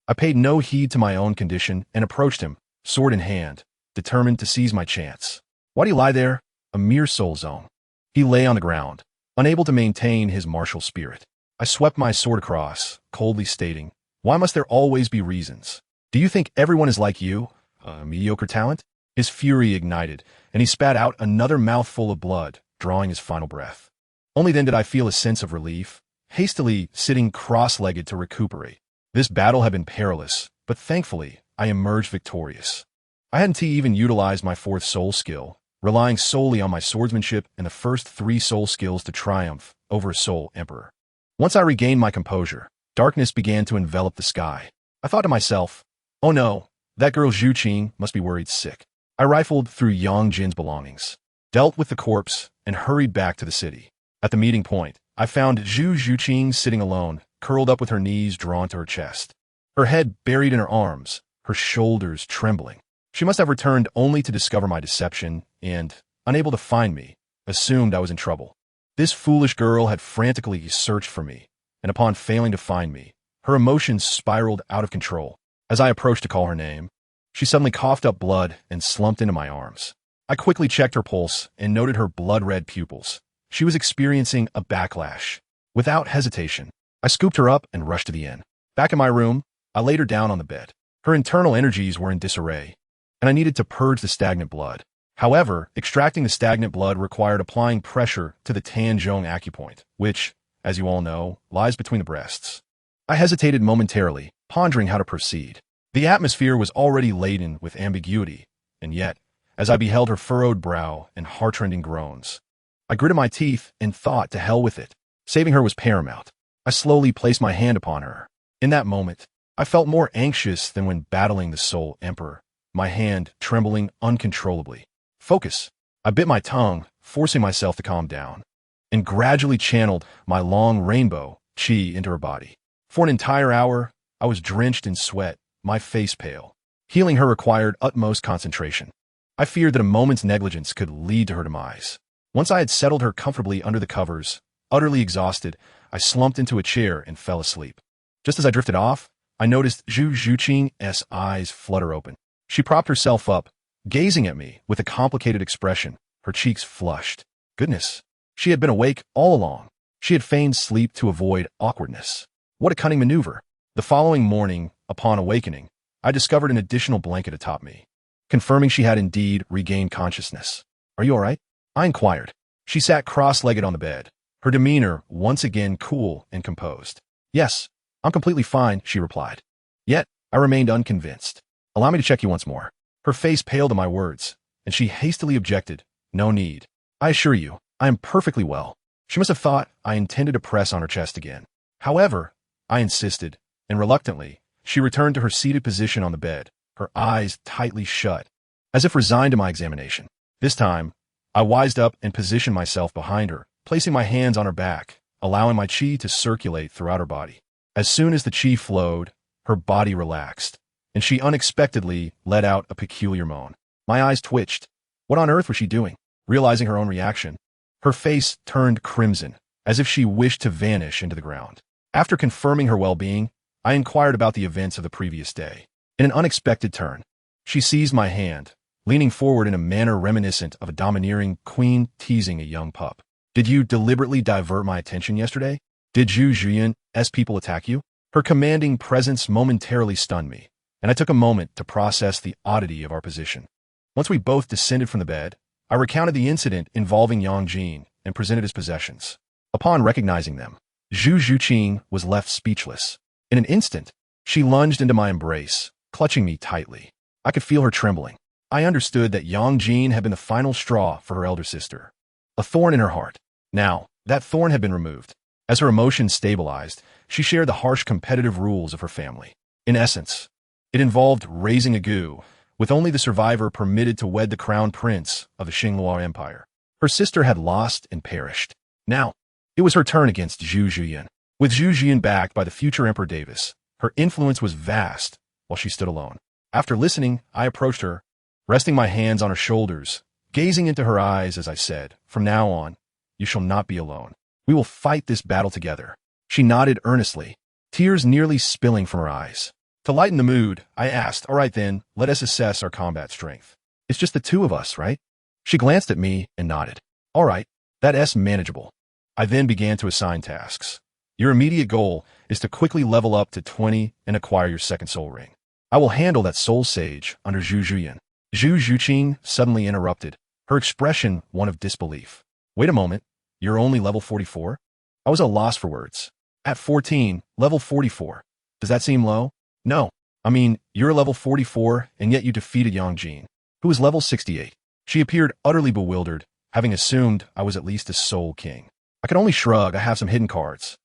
I paid no heed to my own condition and approached him, sword in hand, determined to seize my chance. Why do you lie there? A mere soul zone. He lay on the ground, unable to maintain his martial spirit. I swept my sword across, coldly stating, why must there always be reasons? Do you think everyone is like you, a mediocre talent? His fury ignited, and he spat out another mouthful of blood, drawing his final breath. Only then did I feel a sense of relief, hastily sitting cross-legged to recuperate. This battle had been perilous, but thankfully, I emerged victorious. I hadn't even utilized my 4th soul skill, relying solely on my swordsmanship and the first 3 soul skills to triumph over a soul emperor. Once I regained my composure, darkness began to envelop the sky. I thought to myself, oh no, that girl Zhu Qing must be worried sick. I rifled through Yang Jin's belongings, dealt with the corpse, and hurried back to the city. At the meeting point, I found Zhu Zhuqing sitting alone, curled up with her knees drawn to her chest, her head buried in her arms, her shoulders trembling. She must have returned only to discover my deception and, unable to find me, assumed I was in trouble. This foolish girl had frantically searched for me, and upon failing to find me, her emotions spiraled out of control. As I approached to call her name, she suddenly coughed up blood and slumped into my arms. I quickly checked her pulse and noted her blood-red pupils. She was experiencing a backlash. Without hesitation, I scooped her up and rushed to the inn. Back in my room, I laid her down on the bed. Her internal energies were in disarray, and I needed to purge the stagnant blood. However, extracting the stagnant blood required applying pressure to the Tanzhong acupoint, which, as you all know, lies between the breasts. I hesitated momentarily, pondering how to proceed. The atmosphere was already laden with ambiguity, and yet, as I beheld her furrowed brow and heart-rending groans, I gritted my teeth and thought to hell with it. Saving her was paramount. I slowly placed my hand upon her. In that moment, I felt more anxious than when battling the Soul Emperor, my hand trembling uncontrollably. Focus. I bit my tongue, forcing myself to calm down, and gradually channeled my long rainbow chi into her body. For an entire hour, I was drenched in sweat, my face pale. Healing her required utmost concentration. I feared that a moment's negligence could lead to her demise. Once I had settled her comfortably under the covers, utterly exhausted, I slumped into a chair and fell asleep. Just as I drifted off, I noticed Zhu Zhuqing's eyes flutter open. She propped herself up, gazing at me with a complicated expression, her cheeks flushed. Goodness, she had been awake all along. She had feigned sleep to avoid awkwardness. What a cunning maneuver. The following morning, upon awakening, I discovered an additional blanket atop me, confirming she had indeed regained consciousness. Are you all right? I inquired. She sat cross-legged on the bed, her demeanor once again cool and composed. Yes, I'm completely fine, she replied. Yet, I remained unconvinced. Allow me to check you once more. Her face paled at my words, and she hastily objected. No need. I assure you, I am perfectly well. She must have thought I intended to press on her chest again. However, I insisted, and reluctantly, she returned to her seated position on the bed, her eyes tightly shut, as if resigned to my examination. This time, I wised up and positioned myself behind her, placing my hands on her back, allowing my chi to circulate throughout her body. As soon as the chi flowed, her body relaxed, and she unexpectedly let out a peculiar moan. My eyes twitched. What on earth was she doing? Realizing her own reaction, her face turned crimson, as if she wished to vanish into the ground. After confirming her well-being, I inquired about the events of the previous day. In an unexpected turn, she seized my hand, leaning forward in a manner reminiscent of a domineering queen teasing a young pup. Did you deliberately divert my attention yesterday? Did Zhu Zhuyan's people attack you? Her commanding presence momentarily stunned me, and I took a moment to process the oddity of our position. Once we both descended from the bed, I recounted the incident involving Yang Jin and presented his possessions. Upon recognizing them, Zhu Zhuqing was left speechless. In an instant, she lunged into my embrace, clutching me tightly. I could feel her trembling. I understood that Yang Jin had been the final straw for her elder sister, a thorn in her heart. Now, that thorn had been removed. As her emotions stabilized, she shared the harsh competitive rules of her family. In essence, it involved raising a gu, with only the survivor permitted to wed the crown prince of the Xingluo Empire. Her sister had lost and perished. Now, it was her turn against Zhu Zhuyan. With Zhu Zhuyan backed by the future Emperor Davis, her influence was vast while she stood alone. After listening, I approached her, resting my hands on her shoulders, gazing into her eyes as I said, "From now on, you shall not be alone. We will fight this battle together." She nodded earnestly, tears nearly spilling from her eyes. To lighten the mood, I asked, "All right then, let us assess our combat strength. It's just the two of us, right?" She glanced at me and nodded. "All right, that's manageable." I then began to assign tasks. Your immediate goal is to quickly level up to 20 and acquire your second soul ring. I will handle that soul sage under Zhu Zhuyan. Zhu Zhuqing suddenly interrupted, her expression one of disbelief. Wait a moment, you're only level 44? I was at a loss for words. At 14, level 44. Does that seem low? No. I mean, you're level 44, and yet you defeated Yang Jin, who is level 68. She appeared utterly bewildered, having assumed I was at least a soul king. I could only shrug. I have some hidden cards.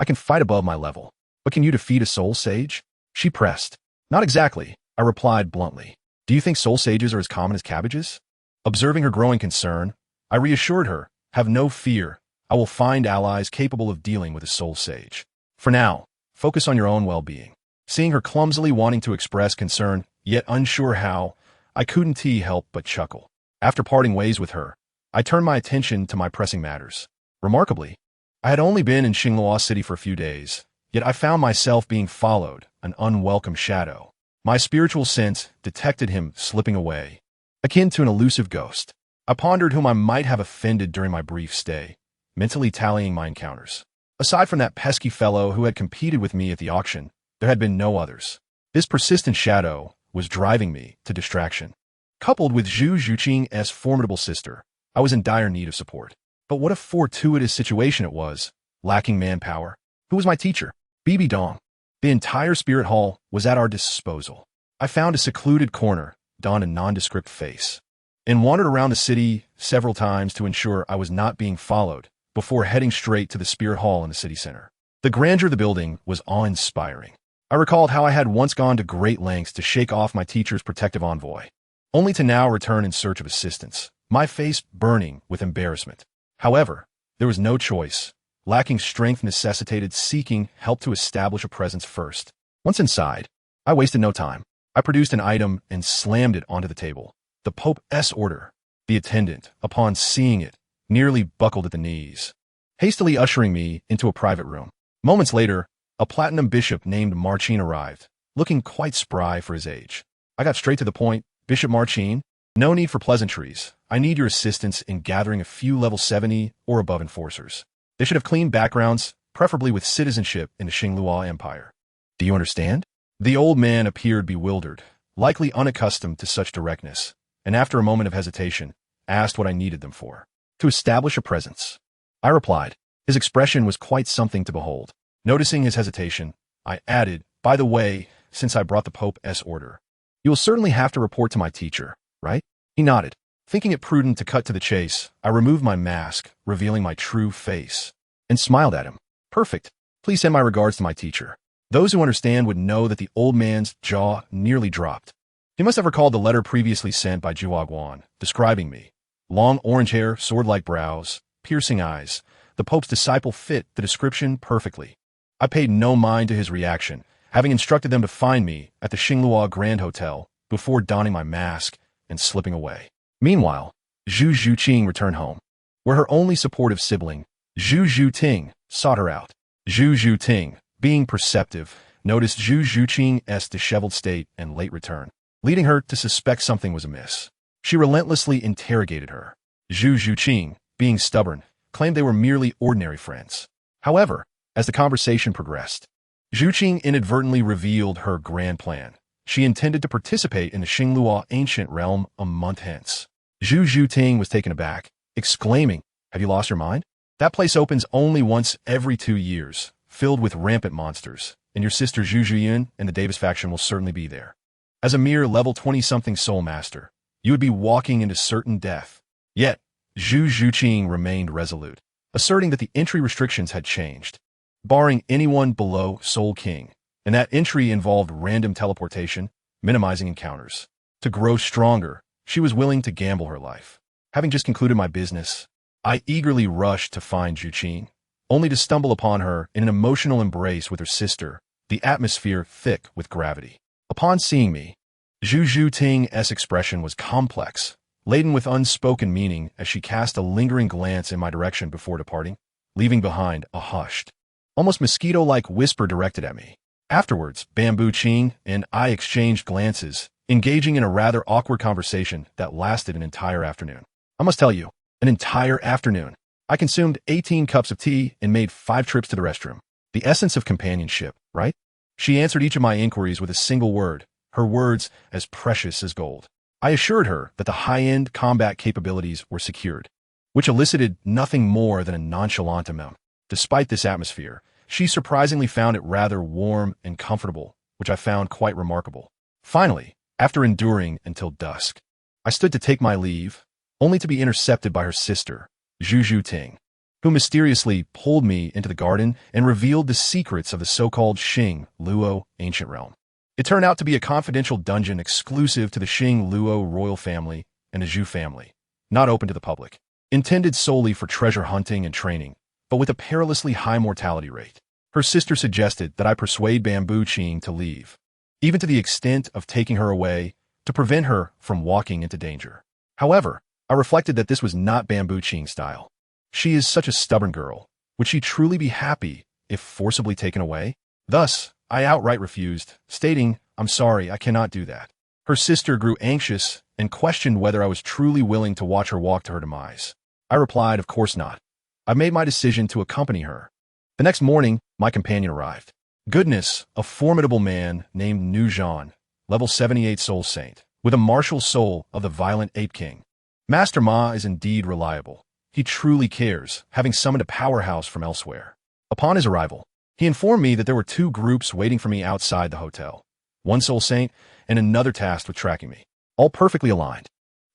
I can fight above my level. But can you defeat a soul sage? She pressed. Not exactly, I replied bluntly. Do you think soul sages are as common as cabbages? Observing her growing concern, I reassured her, have no fear. I will find allies capable of dealing with a soul sage. For now, focus on your own well-being. Seeing her clumsily wanting to express concern, yet unsure how, I couldn't help but chuckle. After parting ways with her, I turned my attention to my pressing matters. Remarkably, I had only been in Xingluo City for a few days, yet I found myself being followed, an unwelcome shadow. My spiritual sense detected him slipping away, akin to an elusive ghost. I pondered whom I might have offended during my brief stay, mentally tallying my encounters. Aside from that pesky fellow who had competed with me at the auction, there had been no others. This persistent shadow was driving me to distraction. Coupled with Zhu Zhuqing's formidable sister, I was in dire need of support. But what a fortuitous situation it was, lacking manpower. Who was my teacher? Bibi Dong. The entire spirit hall was at our disposal. I found a secluded corner, donned a nondescript face, and wandered around the city several times to ensure I was not being followed before heading straight to the spirit hall in the city center. The grandeur of the building was awe-inspiring. I recalled how I had once gone to great lengths to shake off my teacher's protective envoy, only to now return in search of assistance, my face burning with embarrassment. However, there was no choice. Lacking strength necessitated seeking help to establish a presence first. Once inside, I wasted no time. I produced an item and slammed it onto the table. The Pope's order. The attendant, upon seeing it, nearly buckled at the knees, hastily ushering me into a private room. Moments later, a platinum bishop named Marcin arrived, looking quite spry for his age. I got straight to the point. Bishop Marcin, no need for pleasantries. I need your assistance in gathering a few level 70 or above enforcers. They should have clean backgrounds, preferably with citizenship in the Xingluo Empire. Do you understand? The old man appeared bewildered, likely unaccustomed to such directness, and after a moment of hesitation, asked what I needed them for. To establish a presence. I replied. His expression was quite something to behold. Noticing his hesitation, I added, by the way, since I brought the Pope's order, you will certainly have to report to my teacher, right? He nodded. Thinking it prudent to cut to the chase, I removed my mask, revealing my true face, and smiled at him. Perfect. Please send my regards to my teacher. Those who understand would know that the old man's jaw nearly dropped. He must have recalled the letter previously sent by Zhuo Guan, describing me. Long orange hair, sword-like brows, piercing eyes. The Pope's disciple fit the description perfectly. I paid no mind to his reaction, having instructed them to find me at the Xingluo Grand Hotel before donning my mask and slipping away. Meanwhile, Zhu Zhuqing returned home, where her only supportive sibling, Zhu Zhuting, sought her out. Zhu Zhuting, being perceptive, noticed Zhu Zhuqing's disheveled state and late return, leading her to suspect something was amiss. She relentlessly interrogated her. Zhu Zhuqing, being stubborn, claimed they were merely ordinary friends. However, as the conversation progressed, Zhuqing inadvertently revealed her grand plan. She intended to participate in the Xingluo ancient realm a month hence. Zhu Zhuting was taken aback, exclaiming, "Have you lost your mind? That place opens only once every 2 years, filled with rampant monsters, and your sister Zhu Zhiyun and the Davis faction will certainly be there. As a mere level 20-something soul master, you would be walking into certain death." Yet, Zhu Zhuqing remained resolute, asserting that the entry restrictions had changed, barring anyone below Soul King, and that entry involved random teleportation, minimizing encounters. To grow stronger, she was willing to gamble her life. Having just concluded my business, I eagerly rushed to find Zhuqing, only to stumble upon her in an emotional embrace with her sister, the atmosphere thick with gravity. Upon seeing me, Zhu Zhuting's expression was complex, laden with unspoken meaning as she cast a lingering glance in my direction before departing, leaving behind a hushed, almost mosquito-like whisper directed at me. Afterwards, Bamboo Ching and I exchanged glances, engaging in a rather awkward conversation that lasted an entire afternoon. I must tell you, an entire afternoon. I consumed 18 cups of tea and made 5 trips to the restroom. The essence of companionship, right? She answered each of my inquiries with a single word, her words as precious as gold. I assured her that the high-end combat capabilities were secured, which elicited nothing more than a nonchalant amount. Despite this atmosphere, she surprisingly found it rather warm and comfortable, which I found quite remarkable. Finally, after enduring until dusk, I stood to take my leave, only to be intercepted by her sister, Zhu Zhuting, who mysteriously pulled me into the garden and revealed the secrets of the so-called Xingluo ancient realm. It turned out to be a confidential dungeon exclusive to the Xingluo royal family and the Zhu family, not open to the public, intended solely for treasure hunting and training, but with a perilously high mortality rate. Her sister suggested that I persuade Bamboo Ching to leave, even to the extent of taking her away to prevent her from walking into danger. However, I reflected that this was not Bamboo Ching's style. She is such a stubborn girl. Would she truly be happy if forcibly taken away? Thus, I outright refused, stating, "I'm sorry, I cannot do that." Her sister grew anxious and questioned whether I was truly willing to watch her walk to her demise. I replied, "Of course not. I've made my decision to accompany her." The next morning, my companion arrived. Goodness, a formidable man named Nu Zhan, level 78 Soul Saint, with a martial soul of the violent Ape King. Master Ma is indeed reliable. He truly cares, having summoned a powerhouse from elsewhere. Upon his arrival, he informed me that there were two groups waiting for me outside the hotel. One Soul Saint and another tasked with tracking me, all perfectly aligned.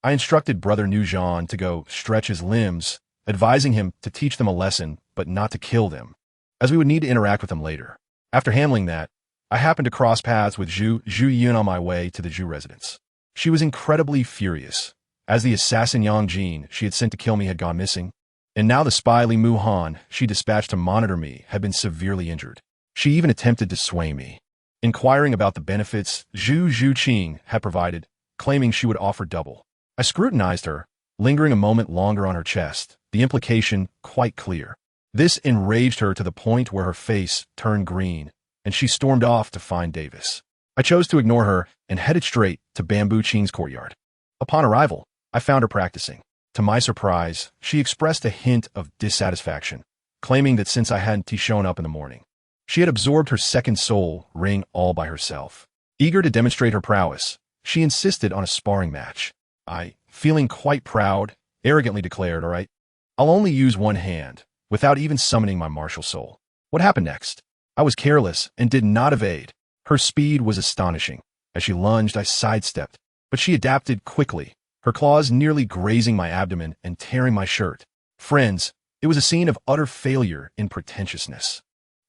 I instructed Brother Nu Zhan to go stretch his limbs, advising him to teach them a lesson, but not to kill them, as we would need to interact with them later. After handling that, I happened to cross paths with Zhu Yun on my way to the Zhu residence. She was incredibly furious, as the assassin Yang Jin she had sent to kill me had gone missing, and now the spy Li Muhan she dispatched to monitor me had been severely injured. She even attempted to sway me, inquiring about the benefits Zhu Qing had provided, claiming she would offer double. I scrutinized her, lingering a moment longer on her chest, the implication quite clear. This enraged her to the point where her face turned green, and she stormed off to find Davis. I chose to ignore her and headed straight to Bamboo Ching's courtyard. Upon arrival, I found her practicing. To my surprise, she expressed a hint of dissatisfaction, claiming that since I hadn't shown up in the morning, she had absorbed her second soul ring all by herself. Eager to demonstrate her prowess, she insisted on a sparring match. I, feeling quite proud, arrogantly declared, "All right, I'll only use one hand," without even summoning my martial soul. What happened next? I was careless and did not evade. Her speed was astonishing. As she lunged, I sidestepped, but she adapted quickly, her claws nearly grazing my abdomen and tearing my shirt. Friends, it was a scene of utter failure in pretentiousness.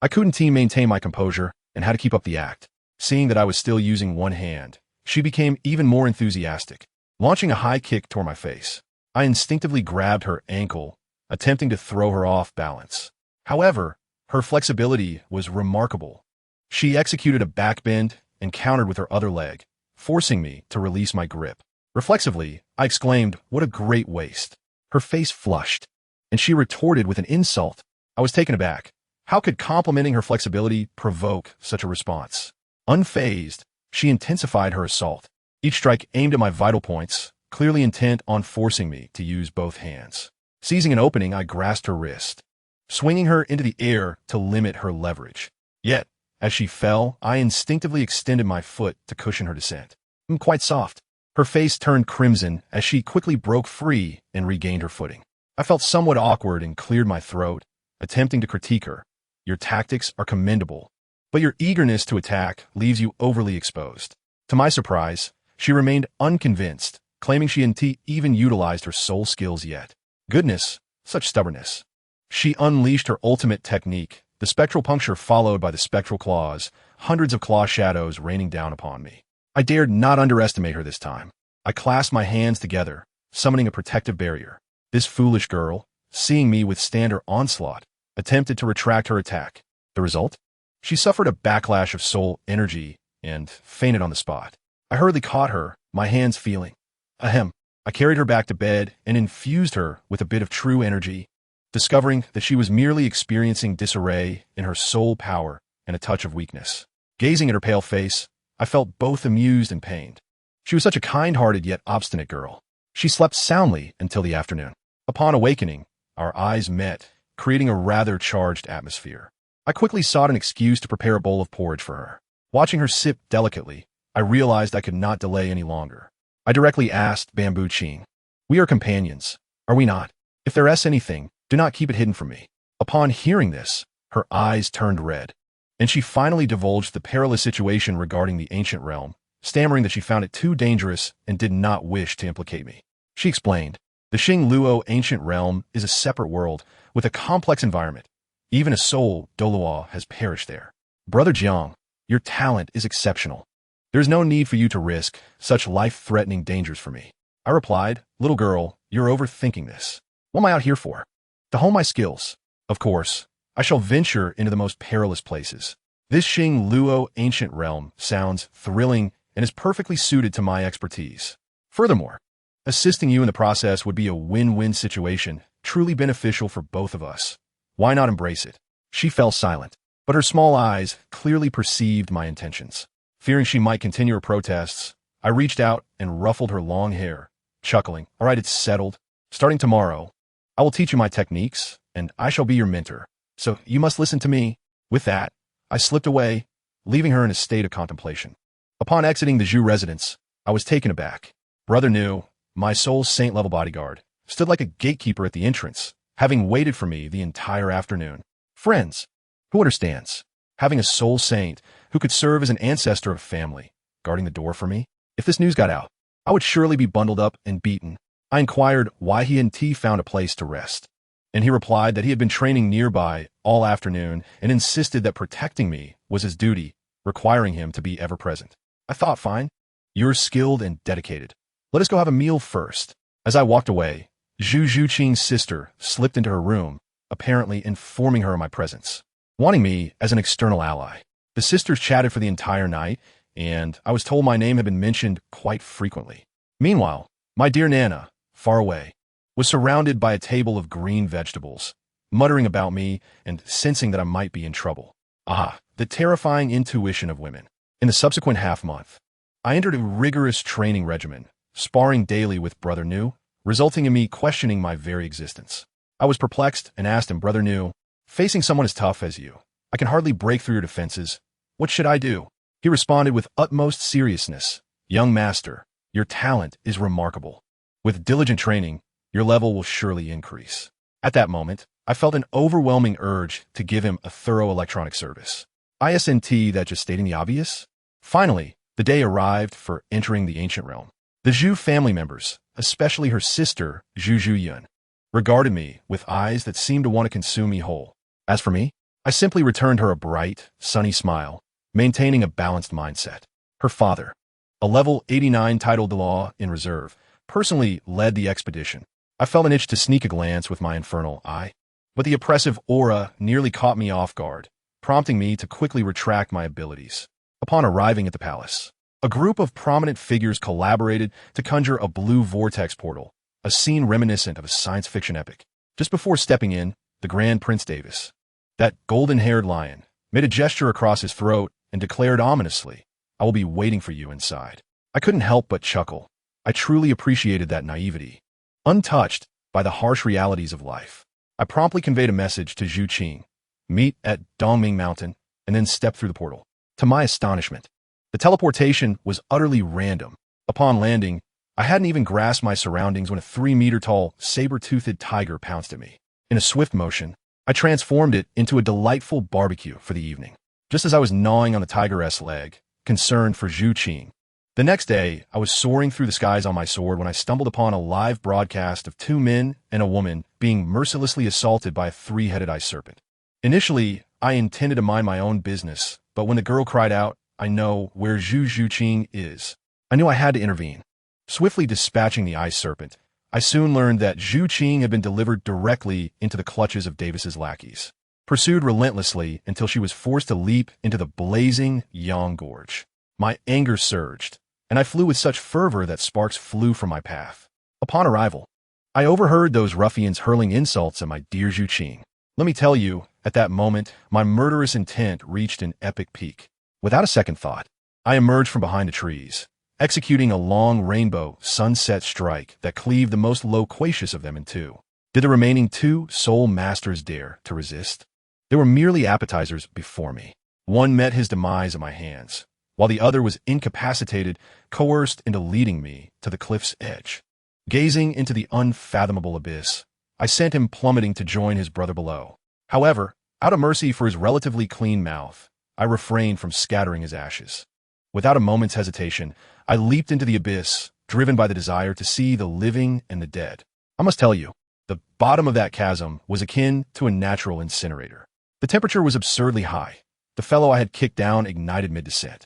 I couldn't maintain my composure and had to keep up the act. Seeing that I was still using one hand, she became even more enthusiastic, launching a high kick toward my face. I instinctively grabbed her ankle, attempting to throw her off balance. However, her flexibility was remarkable. She executed a backbend and countered with her other leg, forcing me to release my grip. Reflexively, I exclaimed, "What a great waste." Her face flushed, and she retorted with an insult. I was taken aback. How could complimenting her flexibility provoke such a response? Unfazed, she intensified her assault, each strike aimed at my vital points, clearly intent on forcing me to use both hands. Seizing an opening, I grasped her wrist, swinging her into the air to limit her leverage. Yet, as she fell, I instinctively extended my foot to cushion her descent. Quite soft. Her face turned crimson as she quickly broke free and regained her footing. I felt somewhat awkward and cleared my throat, attempting to critique her. "Your tactics are commendable, but your eagerness to attack leaves you overly exposed." To my surprise, she remained unconvinced, claiming she hadn't even utilized her soul skills yet. Goodness, such stubbornness. She unleashed her ultimate technique, the spectral puncture followed by the spectral claws, hundreds of claw shadows raining down upon me. I dared not underestimate her this time. I clasped my hands together, summoning a protective barrier. This foolish girl, seeing me withstand her onslaught, attempted to retract her attack. The result? She suffered a backlash of soul energy and fainted on the spot. I hurriedly caught her, my hands feeling. Ahem. I carried her back to bed and infused her with a bit of true energy, discovering that she was merely experiencing disarray in her soul power and a touch of weakness. Gazing at her pale face, I felt both amused and pained. She was such a kind-hearted yet obstinate girl. She slept soundly until the afternoon. Upon awakening, our eyes met, creating a rather charged atmosphere. I quickly sought an excuse to prepare a bowl of porridge for her. Watching her sip delicately, I realized I could not delay any longer. I directly asked Bamboo Ching, "We are companions, are we not? If there is anything, do not keep it hidden from me." Upon hearing this, her eyes turned red, and she finally divulged the perilous situation regarding the ancient realm, stammering that she found it too dangerous and did not wish to implicate me. She explained, "The Luo ancient realm is a separate world with a complex environment. Even a soul, Douluo, has perished there. Brother Jiang, your talent is exceptional. There is no need for you to risk such life-threatening dangers for me." I replied, "Little girl, you're overthinking this. What am I out here for? To hone my skills. Of course, I shall venture into the most perilous places. This Luo ancient realm sounds thrilling and is perfectly suited to my expertise. Furthermore, assisting you in the process would be a win-win situation, truly beneficial for both of us. Why not embrace it? She fell silent, but her small eyes clearly perceived my intentions. Fearing she might continue her protests, I reached out and ruffled her long hair, chuckling. All right, it's settled. Starting tomorrow, I will teach you my techniques, and I shall be your mentor. So you must listen to me. With that, I slipped away, leaving her in a state of contemplation. Upon exiting the Zhu residence, I was taken aback. Brother Nu, my soul saint-level bodyguard, stood like a gatekeeper at the entrance, having waited for me the entire afternoon. Friends, who understands? Having a soul saint who could serve as an ancestor of a family, guarding the door for me? If this news got out, I would surely be bundled up and beaten. I inquired why he and T found a place to rest, and he replied that he had been training nearby all afternoon and insisted that protecting me was his duty, requiring him to be ever present. I thought, fine. You're skilled and dedicated. Let us go have a meal first. As I walked away, Zhu Zhuqing's sister slipped into her room, apparently informing her of my presence, wanting me as an external ally. The sisters chatted for the entire night, and I was told my name had been mentioned quite frequently. Meanwhile, my dear Nana, far away, was surrounded by a table of green vegetables, muttering about me and sensing that I might be in trouble. Ah, the terrifying intuition of women. In the subsequent half-month, I entered a rigorous training regimen, sparring daily with Brother Nu, resulting in me questioning my very existence. I was perplexed and asked him, Brother Nu, facing someone as tough as you, I can hardly break through your defenses. What should I do? He responded with utmost seriousness, Young master, your talent is remarkable. With diligent training, your level will surely increase. At that moment, I felt an overwhelming urge to give him a thorough electronic service. ISNT that just stating the obvious? Finally, the day arrived for entering the ancient realm. The Zhu family members, especially her sister, Zhu Zhuyun, regarded me with eyes that seemed to want to consume me whole. As for me, I simply returned her a bright, sunny smile, maintaining a balanced mindset. Her father, a level 89 titled Douluo in reserve, personally led the expedition. I felt an itch to sneak a glance with my infernal eye, but the oppressive aura nearly caught me off guard, prompting me to quickly retract my abilities. Upon arriving at the palace, a group of prominent figures collaborated to conjure a blue vortex portal, a scene reminiscent of a science fiction epic. Just before stepping in, the Grand Prince Davis, that golden-haired lion, made a gesture across his throat and declared ominously, I will be waiting for you inside. I couldn't help but chuckle. I truly appreciated that naivety. Untouched by the harsh realities of life, I promptly conveyed a message to Zhu Qing, meet at Dongming Mountain, and then step through the portal. To my astonishment, the teleportation was utterly random. Upon landing, I hadn't even grasped my surroundings when a 3-meter-tall, saber-toothed tiger pounced at me. In a swift motion, I transformed it into a delightful barbecue for the evening. Just as I was gnawing on the tigeress leg, concerned for Zhu Qing. The next day, I was soaring through the skies on my sword when I stumbled upon a live broadcast of 2 men and a woman being mercilessly assaulted by a 3-headed ice serpent. Initially, I intended to mind my own business, but when the girl cried out, I know where Zhu Zhuqing is, I knew I had to intervene. Swiftly dispatching the ice serpent, I soon learned that Zhu Qing had been delivered directly into the clutches of Davis's lackeys, pursued relentlessly until she was forced to leap into the blazing Yang Gorge. My anger surged, and I flew with such fervor that sparks flew from my path. Upon arrival, I overheard those ruffians hurling insults at my dear Zhu Qing. Let me tell you, at that moment, my murderous intent reached an epic peak. Without a second thought, I emerged from behind the trees, executing a long rainbow sunset strike that cleaved the most loquacious of them in two. Did the remaining 2 soul masters dare to resist? They were merely appetizers before me. One met his demise at my hands, while the other was incapacitated, coerced into leading me to the cliff's edge. Gazing into the unfathomable abyss, I sent him plummeting to join his brother below. However, out of mercy for his relatively clean mouth, I refrained from scattering his ashes. Without a moment's hesitation, I leaped into the abyss, driven by the desire to see the living and the dead. I must tell you, the bottom of that chasm was akin to a natural incinerator. The temperature was absurdly high. The fellow I had kicked down ignited mid-descent.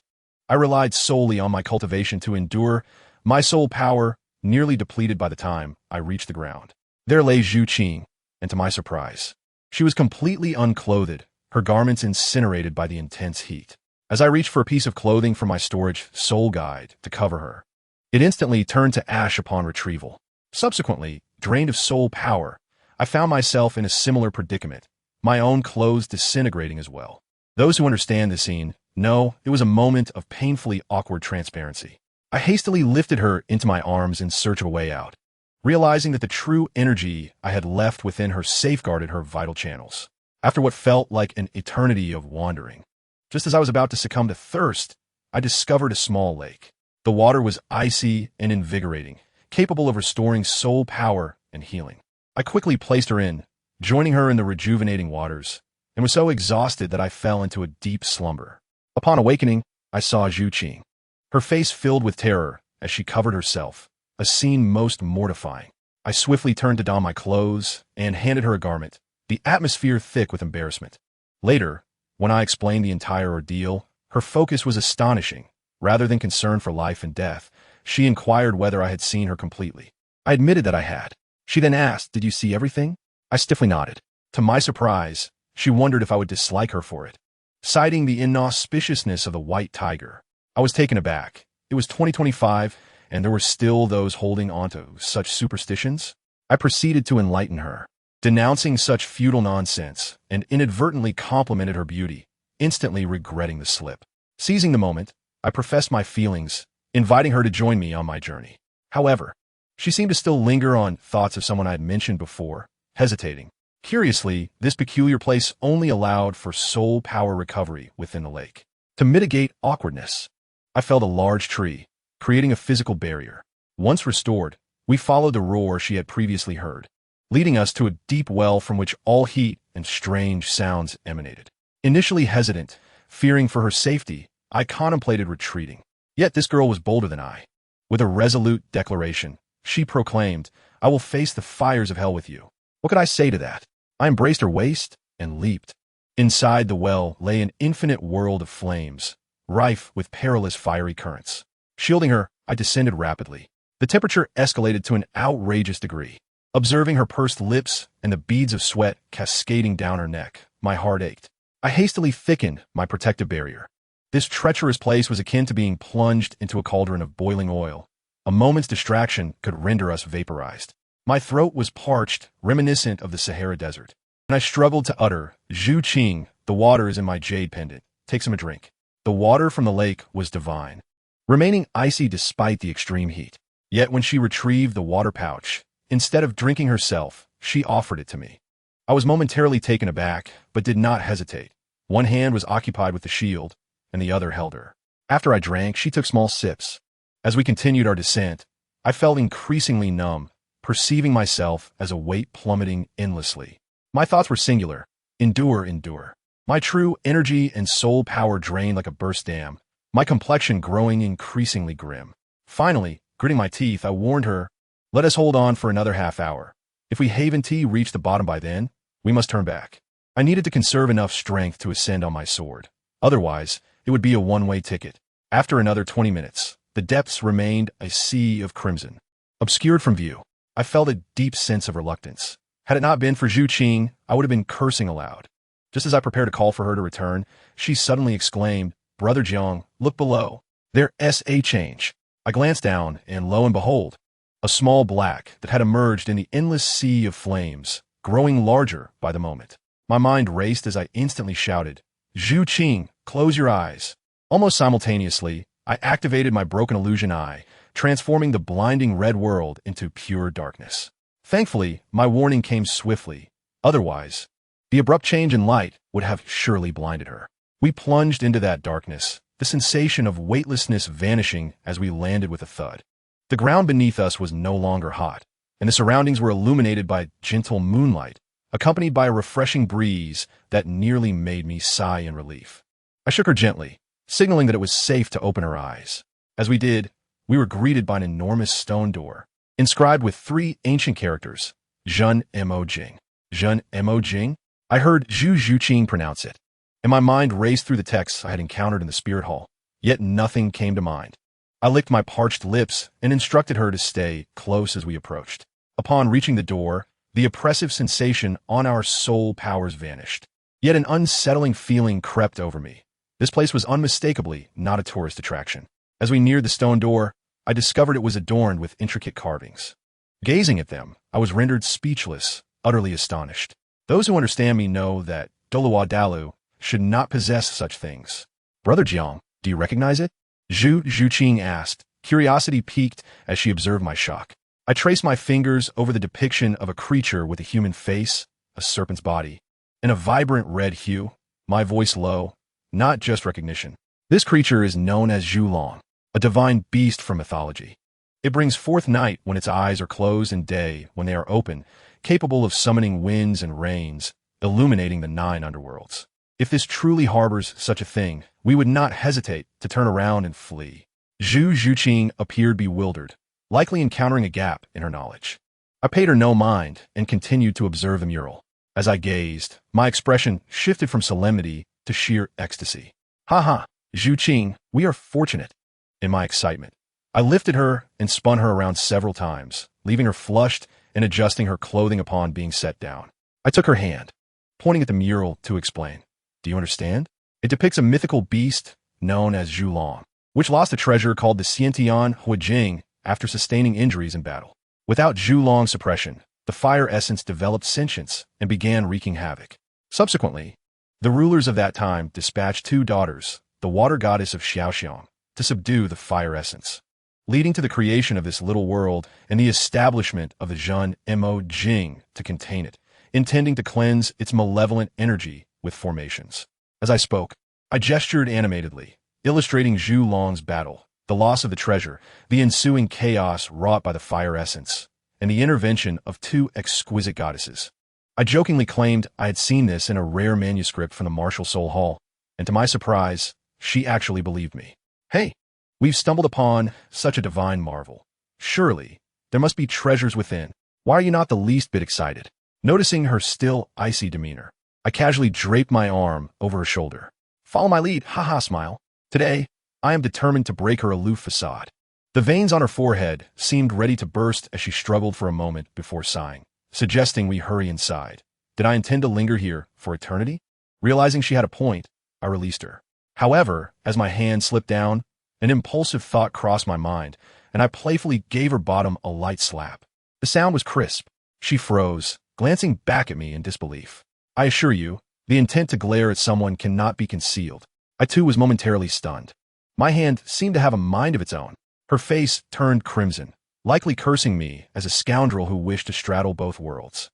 I relied solely on my cultivation to endure, my soul power nearly depleted by the time I reached the ground. There lay Zhu Qing, and to my surprise, She was completely unclothed, her garments incinerated by the intense heat. As I reached for a piece of clothing from my storage soul guide to cover her, it instantly turned to ash upon retrieval. Subsequently, drained of soul power, I found myself in a similar predicament, my own clothes disintegrating as well. Those who understand the scene know it was a moment of painfully awkward transparency. I hastily lifted her into my arms in search of a way out, realizing that the true energy I had left within her safeguarded her vital channels. After what felt like an eternity of wandering, just as I was about to succumb to thirst, I discovered a small lake. The water was icy and invigorating, capable of restoring soul power and healing. I quickly placed her in, joining her in the rejuvenating waters, and was so exhausted that I fell into a deep slumber. Upon awakening, I saw Zhu Qing, her face filled with terror as she covered herself, a scene most mortifying. I swiftly turned to don my clothes and handed her a garment, the atmosphere thick with embarrassment. Later, when I explained the entire ordeal, her focus was astonishing. Rather than concern for life and death, she inquired whether I had seen her completely. I admitted that I had. She then asked, "Did you see everything?" I stiffly nodded. To my surprise, she wondered if I would dislike her for it, citing the inauspiciousness of the white tiger. I was taken aback. It was 2025, and there were still those holding onto such superstitions. I proceeded to enlighten her, denouncing such futile nonsense, and inadvertently complimented her beauty, instantly regretting the slip. Seizing the moment, I professed my feelings, inviting her to join me on my journey. However, she seemed to still linger on thoughts of someone I had mentioned before, hesitating. Curiously, this peculiar place only allowed for soul power recovery within the lake. To mitigate awkwardness, I felled a large tree, creating a physical barrier. Once restored, we followed the roar she had previously heard, leading us to a deep well from which all heat and strange sounds emanated. Initially hesitant, fearing for her safety, I contemplated retreating. Yet this girl was bolder than I. With a resolute declaration, she proclaimed, "I will face the fires of hell with you." What could I say to that? I embraced her waist and leaped. Inside the well lay an infinite world of flames, rife with perilous fiery currents. Shielding her, I descended rapidly. The temperature escalated to an outrageous degree. Observing her pursed lips and the beads of sweat cascading down her neck, my heart ached. I hastily thickened my protective barrier. This treacherous place was akin to being plunged into a cauldron of boiling oil. A moment's distraction could render us vaporized. My throat was parched, reminiscent of the Sahara Desert, and I struggled to utter, "Zhu Qing, the water is in my jade pendant. Take some a drink." The water from the lake was divine, remaining icy despite the extreme heat. Yet when she retrieved the water pouch, instead of drinking herself, she offered it to me. I was momentarily taken aback, but did not hesitate. One hand was occupied with the shield, and the other held her. After I drank, she took small sips. As we continued our descent, I felt increasingly numb, perceiving myself as a weight plummeting endlessly. My thoughts were singular: endure, endure. My true energy and soul power drained like a burst dam, my complexion growing increasingly grim. Finally, gritting my teeth, I warned her, "Let us hold on for another half hour. If we haven't reached the bottom by then, we must turn back." I needed to conserve enough strength to ascend on my sword. Otherwise, it would be a one-way ticket. After another 20 minutes, the depths remained a sea of crimson. Obscured from view, I felt a deep sense of reluctance. Had it not been for Zhu Qing, I would have been cursing aloud. Just as I prepared to call for her to return, she suddenly exclaimed, "Brother Jiang, look below. There's a change." I glanced down, and lo and behold, a small black that had emerged in the endless sea of flames, growing larger by the moment. My mind raced as I instantly shouted, "Zhu Qing, close your eyes." Almost simultaneously, I activated my broken illusion eye, transforming the blinding red world into pure darkness. Thankfully, my warning came swiftly. Otherwise, the abrupt change in light would have surely blinded her. We plunged into that darkness, the sensation of weightlessness vanishing as we landed with a thud. The ground beneath us was no longer hot, and the surroundings were illuminated by gentle moonlight, accompanied by a refreshing breeze that nearly made me sigh in relief. I shook her gently, signaling that it was safe to open her eyes. As we did, we were greeted by an enormous stone door, inscribed with 3 ancient characters, Zhen Mo Jing. Zhen Mo Jing? I heard Zhu Qing pronounce it, and my mind raced through the texts I had encountered in the spirit hall, yet nothing came to mind. I licked my parched lips and instructed her to stay close as we approached. Upon reaching the door, The oppressive sensation on our soul powers vanished. Yet an unsettling feeling crept over me. This place was unmistakably not a tourist attraction. As we neared the stone door, I discovered it was adorned with intricate carvings. Gazing at them, I was rendered speechless, utterly astonished. Those who understand me know that Douluo should not possess such things. Brother Jiang, do you recognize it? Zhu Zhuqing asked, curiosity piqued as she observed my shock. I traced my fingers over the depiction of a creature with a human face, a serpent's body, and a vibrant red hue, my voice low, not just recognition. This creature is known as Zhulong, a divine beast from mythology. It brings forth night when its eyes are closed and day when they are open, capable of summoning winds and rains, illuminating the 9 underworlds. If this truly harbors such a thing, we would not hesitate to turn around and flee. Zhu Zhuqing appeared bewildered, likely encountering a gap in her knowledge. I paid her no mind and continued to observe the mural. As I gazed, my expression shifted from solemnity to sheer ecstasy. Ha, Zhuqing, we are fortunate. In my excitement, I lifted her and spun her around several times, leaving her flushed and adjusting her clothing upon being set down. I took her hand, pointing at the mural to explain. Do you understand? It depicts a mythical beast known as Zhulong, which lost a treasure called the Xiantian Huijing after sustaining injuries in battle. Without Zhulong's suppression, the fire essence developed sentience and began wreaking havoc. Subsequently, the rulers of that time dispatched 2 daughters, the water goddess of Xiaoxiang, to subdue the fire essence, leading to the creation of this little world and the establishment of the Zhen Mo Jing to contain it, intending to cleanse its malevolent energy with formations. As I spoke, I gestured animatedly, illustrating Zhulong's battle, the loss of the treasure, the ensuing chaos wrought by the fire essence, and the intervention of 2 exquisite goddesses. I jokingly claimed I had seen this in a rare manuscript from the Martial Soul Hall, and to my surprise, she actually believed me. Hey, we've stumbled upon such a divine marvel. Surely, there must be treasures within. Why are you not the least bit excited? Noticing her still icy demeanor, I casually draped my arm over her shoulder. Follow my lead, haha smile. Today, I am determined to break her aloof facade. The veins on her forehead seemed ready to burst as she struggled for a moment before sighing, suggesting we hurry inside. Did I intend to linger here for eternity? Realizing she had a point, I released her. However, as my hand slipped down, an impulsive thought crossed my mind, and I playfully gave her bottom a light slap. The sound was crisp. She froze, glancing back at me in disbelief. I assure you, the intent to glare at someone cannot be concealed. I too was momentarily stunned. My hand seemed to have a mind of its own. Her face turned crimson, likely cursing me as a scoundrel who wished to straddle both worlds.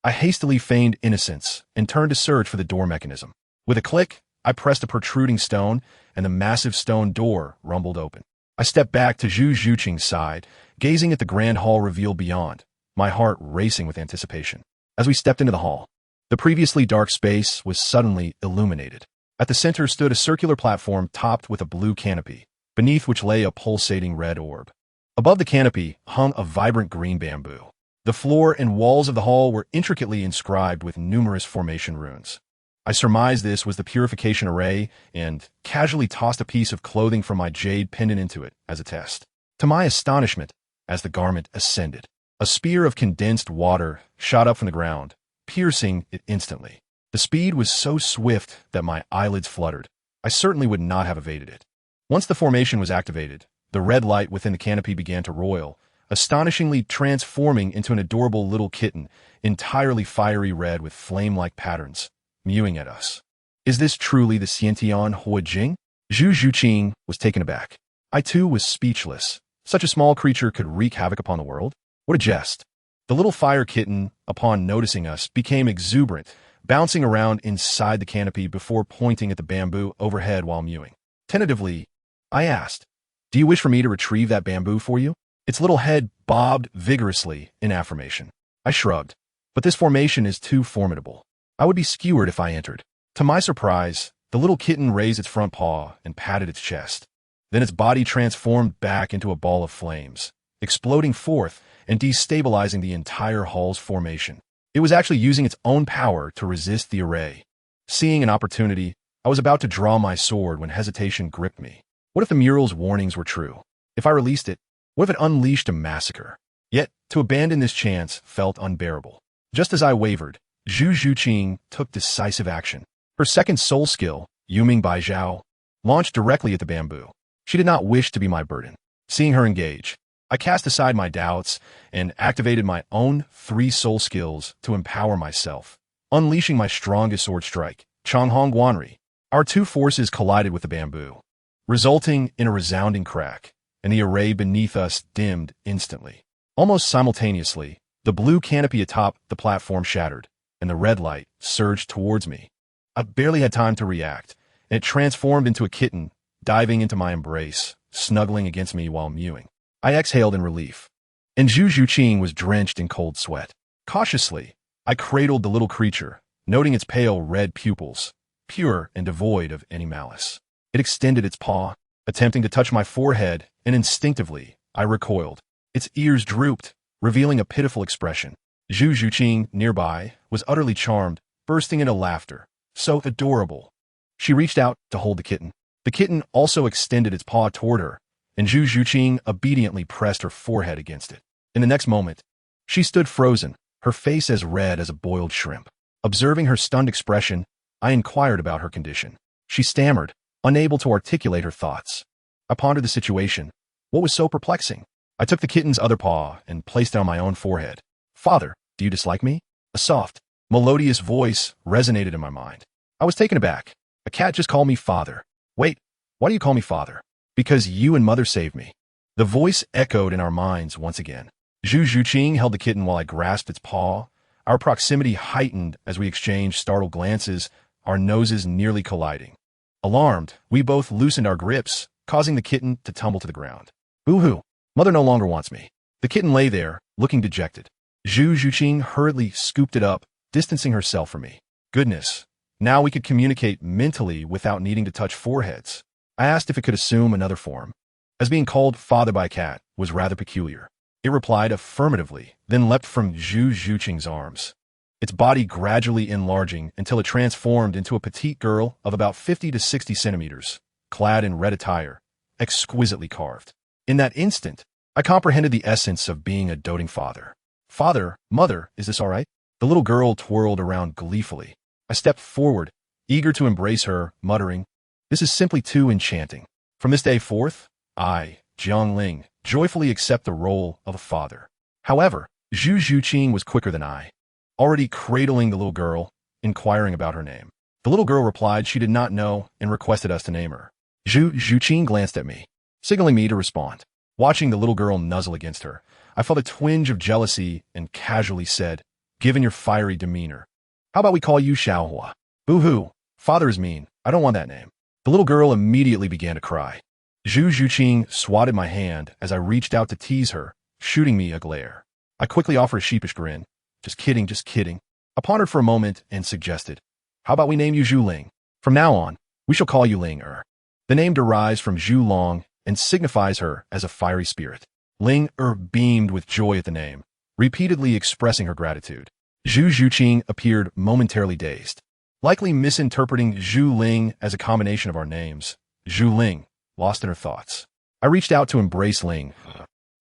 I hastily feigned innocence and turned to search for the door mechanism. With a click, I pressed a protruding stone, and the massive stone door rumbled open. I stepped back to Zhu Zhuqing's side, gazing at the grand hall revealed beyond, my heart racing with anticipation. As we stepped into the hall, the previously dark space was suddenly illuminated. At the center stood a circular platform topped with a blue canopy, beneath which lay a pulsating red orb. Above the canopy hung a vibrant green bamboo. The floor and walls of the hall were intricately inscribed with numerous formation runes. I surmised this was the purification array and casually tossed a piece of clothing from my jade pendant into it as a test. To my astonishment, as the garment ascended, a spear of condensed water shot up from the ground, piercing it instantly. The speed was so swift that my eyelids fluttered. I certainly would not have evaded it. Once the formation was activated, the red light within the canopy began to roil, astonishingly transforming into an adorable little kitten, entirely fiery red with flame-like patterns, mewing at us. Is this truly the Xiantian Huijing? Zhu Zhuqing was taken aback. I too was speechless. Such a small creature could wreak havoc upon the world? What a jest. The little fire kitten, upon noticing us, became exuberant, bouncing around inside the canopy before pointing at the bamboo overhead while mewing. Tentatively, I asked, "Do you wish for me to retrieve that bamboo for you?" Its little head bobbed vigorously in affirmation. I shrugged, but this formation is too formidable. I would be skewered if I entered. To my surprise, the little kitten raised its front paw and patted its chest. Then its body transformed back into a ball of flames, exploding forth and destabilizing the entire hall's formation. It was actually using its own power to resist the array. Seeing an opportunity, I was about to draw my sword when hesitation gripped me. What if the mural's warnings were true? If I released it, what if it unleashed a massacre? Yet, to abandon this chance felt unbearable. Just as I wavered, Zhu Zhuqing took decisive action. Her second soul skill, Yuming Bai Zhao, launched directly at the bamboo. She did not wish to be my burden. Seeing her engage, I cast aside my doubts and activated my own 3 soul skills to empower myself, unleashing my strongest sword strike, Changhong Guanri. Our 2 forces collided with the bamboo, resulting in a resounding crack, and the array beneath us dimmed instantly. Almost simultaneously, the blue canopy atop the platform shattered, and the red light surged towards me. I barely had time to react, and it transformed into a kitten, diving into my embrace, snuggling against me while mewing. I exhaled in relief, and Zhu Zhuqing was drenched in cold sweat. Cautiously, I cradled the little creature, noting its pale red pupils, pure and devoid of any malice. It extended its paw, attempting to touch my forehead, and instinctively, I recoiled. Its ears drooped, revealing a pitiful expression. Zhu Zhuqing, nearby, was utterly charmed, bursting into laughter. So adorable. She reached out to hold the kitten. The kitten also extended its paw toward her, and Zhu Zhuqing obediently pressed her forehead against it. In the next moment, she stood frozen, her face as red as a boiled shrimp. Observing her stunned expression, I inquired about her condition. She stammered, unable to articulate her thoughts. I pondered the situation. What was so perplexing? I took the kitten's other paw and placed it on my own forehead. "Father, do you dislike me?" A soft, melodious voice resonated in my mind. I was taken aback. A cat just called me father. Wait, why do you call me father? Because you and mother saved me. The voice echoed in our minds once again. Zhu Zhuqing held the kitten while I grasped its paw. Our proximity heightened as we exchanged startled glances, our noses nearly colliding. Alarmed, we both loosened our grips, causing the kitten to tumble to the ground. Boo-hoo, mother no longer wants me. The kitten lay there, looking dejected. Zhu Zhuqing hurriedly scooped it up, distancing herself from me. Goodness, now we could communicate mentally without needing to touch foreheads. I asked if it could assume another form, as being called father by a cat was rather peculiar. It replied affirmatively, then leapt from Zhu Zhuqing's arms, its body gradually enlarging until it transformed into a petite girl of about 50 to 60 centimeters, clad in red attire, exquisitely carved. In that instant, I comprehended the essence of being a doting father. Father, mother, is this all right? The little girl twirled around gleefully. I stepped forward, eager to embrace her, muttering, "This is simply too enchanting. From this day forth, I, Jiang Ling, joyfully accept the role of a father." However, Zhu Zhuqing was quicker than I, already cradling the little girl, inquiring about her name. The little girl replied she did not know and requested us to name her. Zhu Zhuqing glanced at me, signaling me to respond. Watching the little girl nuzzle against her, I felt a twinge of jealousy and casually said, "Given your fiery demeanor, how about we call you Xiaohua?" "Boo-hoo, father is mean. I don't want that name." The little girl immediately began to cry. Zhu Zhuqing swatted my hand as I reached out to tease her, shooting me a glare. I quickly offered a sheepish grin. Just kidding, just kidding. I pondered for a moment and suggested, "How about we name you Zhu Ling? From now on, we shall call you Ling-er." The name derives from Zhu Long and signifies her as a fiery spirit. Ling-er beamed with joy at the name, repeatedly expressing her gratitude. Zhu Zhuqing appeared momentarily dazed, likely misinterpreting Zhu Ling as a combination of our names. Zhu Ling, lost in her thoughts. I reached out to embrace Ling,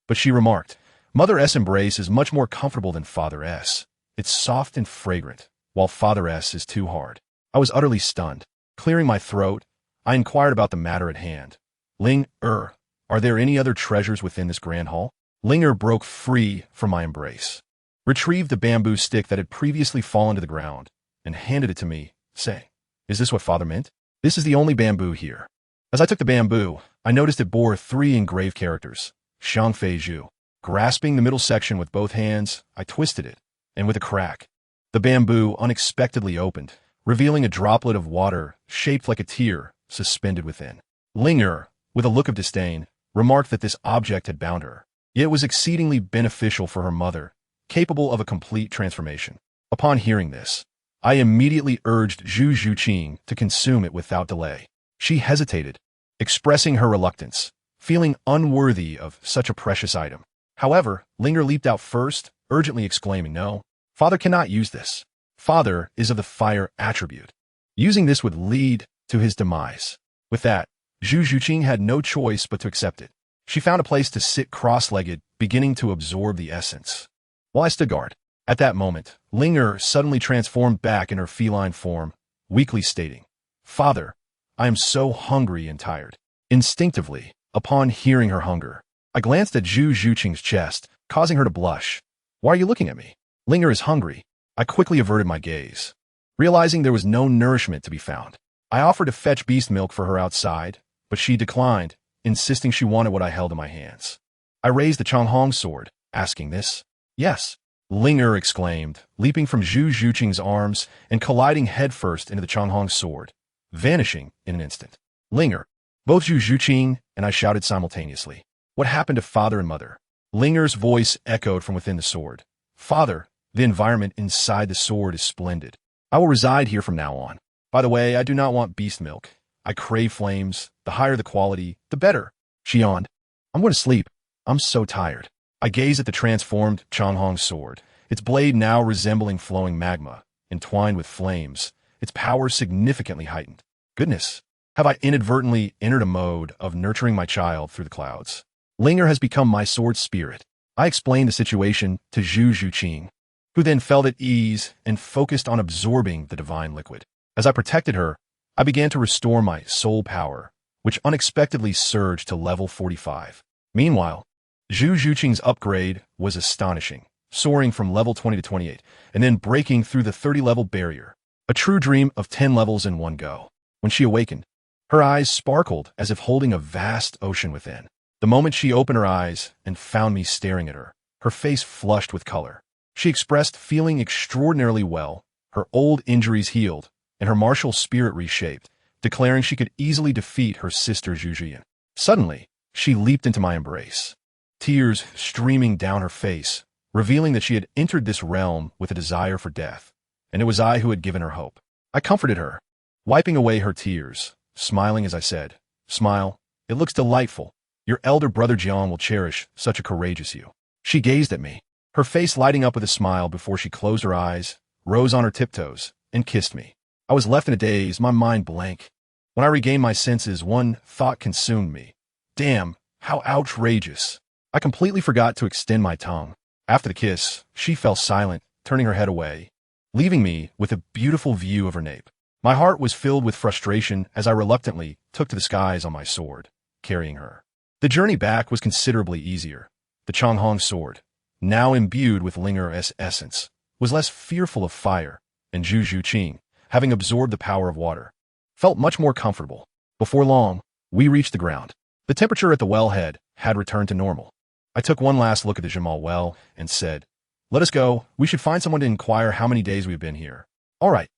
but she remarked, "Mother S embrace is much more comfortable than Father S. It's soft and fragrant, while Father S is too hard." I was utterly stunned. Clearing my throat, I inquired about the matter at hand. "Ling-er, are there any other treasures within this grand hall?" Ling-er broke free from my embrace, retrieved the bamboo stick that had previously fallen to the ground, and handed it to me, saying, "Is this what Father meant? This is the only bamboo here." As I took the bamboo, I noticed it bore 3 engraved characters, Xiangfei Zhu. Grasping the middle section with both hands, I twisted it, and with a crack, the bamboo unexpectedly opened, revealing a droplet of water shaped like a tear suspended within. Ling-er, with a look of disdain, remarked that this object had bound her, yet it was exceedingly beneficial for her mother, capable of a complete transformation. Upon hearing this, I immediately urged Zhu Zhuqing to consume it without delay. She hesitated, expressing her reluctance, feeling unworthy of such a precious item. However, Ling-er leaped out first, urgently exclaiming, "No, Father cannot use this. Father is of the fire attribute. Using this would lead to his demise." With that, Zhu Zhuqing had no choice but to accept it. She found a place to sit cross-legged, beginning to absorb the essence. While I stood guard, At that moment, Linger suddenly transformed back in her feline form, weakly stating, "Father, I am so hungry and tired." Instinctively, upon hearing her hunger, I glanced at Zhu Zhuqing's chest, causing her to blush. "Why are you looking at me?" "Linger is hungry." I quickly averted my gaze. Realizing there was no nourishment to be found, I offered to fetch beast milk for her outside, but she declined, insisting she wanted what I held in my hands. I raised the Changhong sword, asking this. "Yes," Linger exclaimed, leaping from Zhu Zhuqing's arms and colliding headfirst into the Changhong sword, vanishing in an instant. "Linger!" Both Zhu Zhuqing and I shouted simultaneously. "What happened to father and mother?" Linger's voice echoed from within the sword. "Father, the environment inside the sword is splendid. I will reside here from now on. By the way, I do not want beast milk. I crave flames. The higher the quality, the better." She yawned. "I'm going to sleep. I'm so tired." I gazed at the transformed Changhong sword, its blade now resembling flowing magma, entwined with flames, its power significantly heightened. Goodness, have I inadvertently entered a mode of nurturing my child through the clouds? Linger has become my sword spirit. I explained the situation to Zhu Zhuqing, who then felt at ease and focused on absorbing the divine liquid. As I protected her, I began to restore my soul power, which unexpectedly surged to level 45. Meanwhile, Zhu Zhuqing's upgrade was astonishing, soaring from level 20 to 28, and then breaking through the 30-level barrier. A true dream of 10 levels in one go. When she awakened, her eyes sparkled as if holding a vast ocean within. The moment she opened her eyes and found me staring at her, her face flushed with color. She expressed feeling extraordinarily well, her old injuries healed, and her martial spirit reshaped, declaring she could easily defeat her sister Zhu Zhuyan. Suddenly, she leaped into my embrace, tears streaming down her face, revealing that she had entered this realm with a desire for death, and it was I who had given her hope. I comforted her, wiping away her tears, smiling as I said, "Smile, it looks delightful. Your elder brother Jiang will cherish such a courageous you." She gazed at me, her face lighting up with a smile before she closed her eyes, rose on her tiptoes, and kissed me. I was left in a daze, my mind blank. When I regained my senses, one thought consumed me. Damn, how outrageous. I completely forgot to extend my tongue. After the kiss, she fell silent, turning her head away, leaving me with a beautiful view of her nape. My heart was filled with frustration as I reluctantly took to the skies on my sword, carrying her. The journey back was considerably easier. The Changhong sword, now imbued with Linger's essence, was less fearful of fire, and Zhu Zhuqing, having absorbed the power of water, felt much more comfortable. Before long, we reached the ground. The temperature at the wellhead had returned to normal. I took one last look at the Jamal well and said, "Let us go. We should find someone to inquire how many days we've been here." "All right."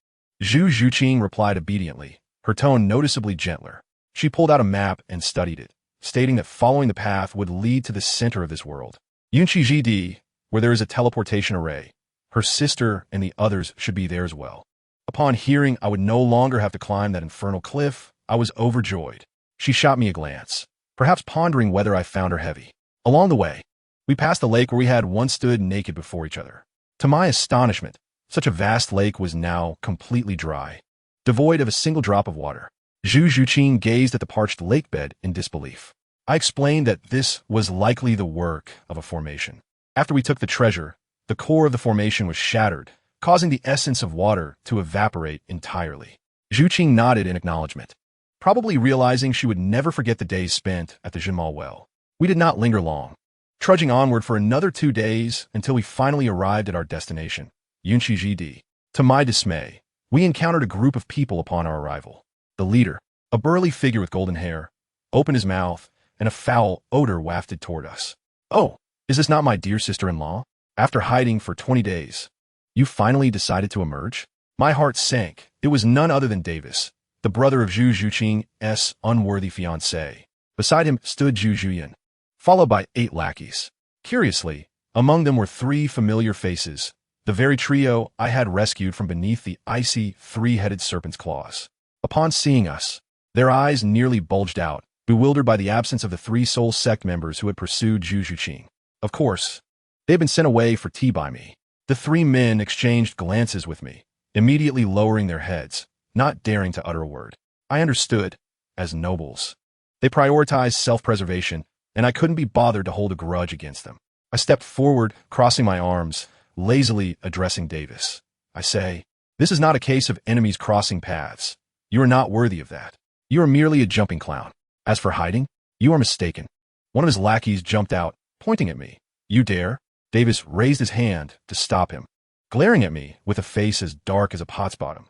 Zhu Zhuqing replied obediently, her tone noticeably gentler. She pulled out a map and studied it, stating that following the path would lead to the center of this world. Yunqi GD, where there is a teleportation array. Her sister and the others should be there as well. Upon hearing I would no longer have to climb that infernal cliff, I was overjoyed. She shot me a glance, perhaps pondering whether I found her heavy. Along the way, we passed a lake where we had once stood naked before each other. To my astonishment, such a vast lake was now completely dry, devoid of a single drop of water. Zhu Zhuqing gazed at the parched lake bed in disbelief. I explained that this was likely the work of a formation. After we took the treasure, the core of the formation was shattered, causing the essence of water to evaporate entirely. Zhuqing nodded in acknowledgement, probably realizing she would never forget the days spent at the Jinmal well. We did not linger long, trudging onward for another 2 days until we finally arrived at our destination, Yunqi GD. To my dismay, we encountered a group of people upon our arrival. The leader, a burly figure with golden hair, opened his mouth, and a foul odor wafted toward us. "Oh, is this not my dear sister-in-law? After hiding for 20 days, you finally decided to emerge?" My heart sank. It was none other than Davis, the brother of Zhu Zhuqing's unworthy fiancée. Beside him stood Zhu Zhuyan, followed by 8 lackeys. Curiously, among them were 3 familiar faces, the very trio I had rescued from beneath the icy 3-headed serpent's claws. Upon seeing us, their eyes nearly bulged out, bewildered by the absence of the 3 soul sect members who had pursued Zhu Zhuqing. Of course, they had been sent away for tea by me. The 3 men exchanged glances with me, immediately lowering their heads, not daring to utter a word. I understood, as nobles, they prioritized self-preservation, and I couldn't be bothered to hold a grudge against them. I stepped forward, crossing my arms, lazily addressing Davis. I say, this is not a case of enemies crossing paths. You are not worthy of that. You are merely a jumping clown. As for hiding, you are mistaken. One of his lackeys jumped out, pointing at me. You dare? Davis raised his hand to stop him, glaring at me with a face as dark as a pot's bottom.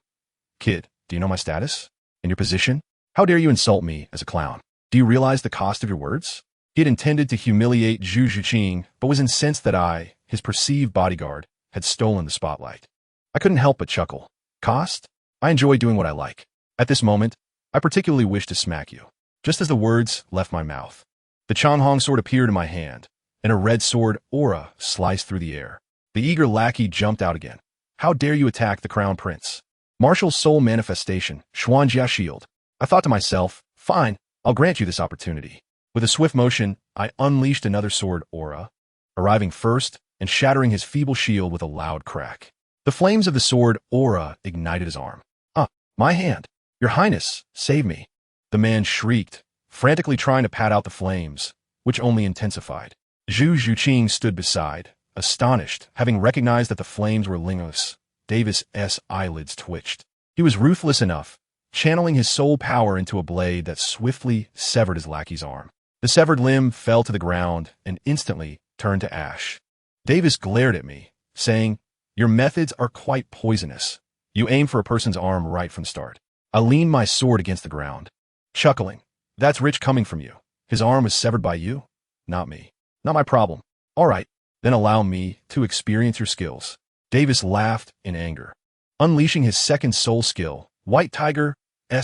Kid, do you know my status? And your position? How dare you insult me as a clown? Do you realize the cost of your words? He had intended to humiliate Zhu Zhuqing, but was incensed that I, his perceived bodyguard, had stolen the spotlight. I couldn't help but chuckle. Cost? I enjoy doing what I like. At this moment, I particularly wish to smack you. Just as the words left my mouth, the Changhong sword appeared in my hand, and a red sword aura sliced through the air. The eager lackey jumped out again. How dare you attack the crown prince? Martial soul manifestation, Xuanjia shield. I thought to myself, fine, I'll grant you this opportunity. With a swift motion, I unleashed another sword aura, arriving first and shattering his feeble shield with a loud crack. The flames of the sword aura ignited his arm. My hand. Your Highness, save me. The man shrieked, frantically trying to pat out the flames, which only intensified. Zhu Zhuqing stood beside, astonished, having recognized that the flames were Lingos. Davis's eyelids twitched. He was ruthless enough, channeling his soul power into a blade that swiftly severed his lackey's arm. The severed limb fell to the ground and instantly turned to ash. Davis glared at me, saying, your methods are quite poisonous. You aim for a person's arm right from the start. I leaned my sword against the ground, chuckling. That's rich coming from you. His arm was severed by you, not me. Not my problem. All right, then allow me to experience your skills. Davis laughed in anger, unleashing his second soul skill, White Tiger's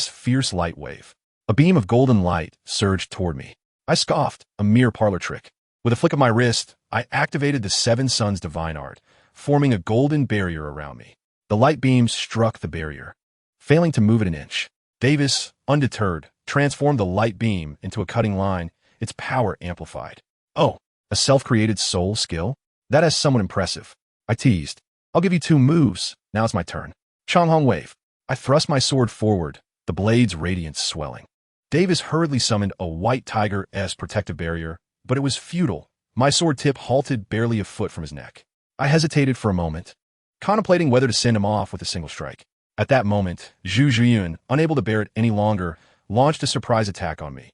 fierce light wave. A beam of golden light surged toward me. I scoffed, a mere parlor trick. With a flick of my wrist, I activated the Seven Suns' divine art, forming a golden barrier around me. The light beam struck the barrier, failing to move it an inch. Davis, undeterred, transformed the light beam into a cutting line, its power amplified. Oh, a self-created soul skill? That is somewhat impressive. I teased. I'll give you 2 moves. Now it's my turn. Changhong wave. I thrust my sword forward, the blade's radiance swelling. Davis hurriedly summoned a White Tiger's protective barrier, but it was futile. My sword tip halted barely a foot from his neck. I hesitated for a moment, contemplating whether to send him off with a single strike. At that moment, Zhu Zhuyin, unable to bear it any longer, launched a surprise attack on me.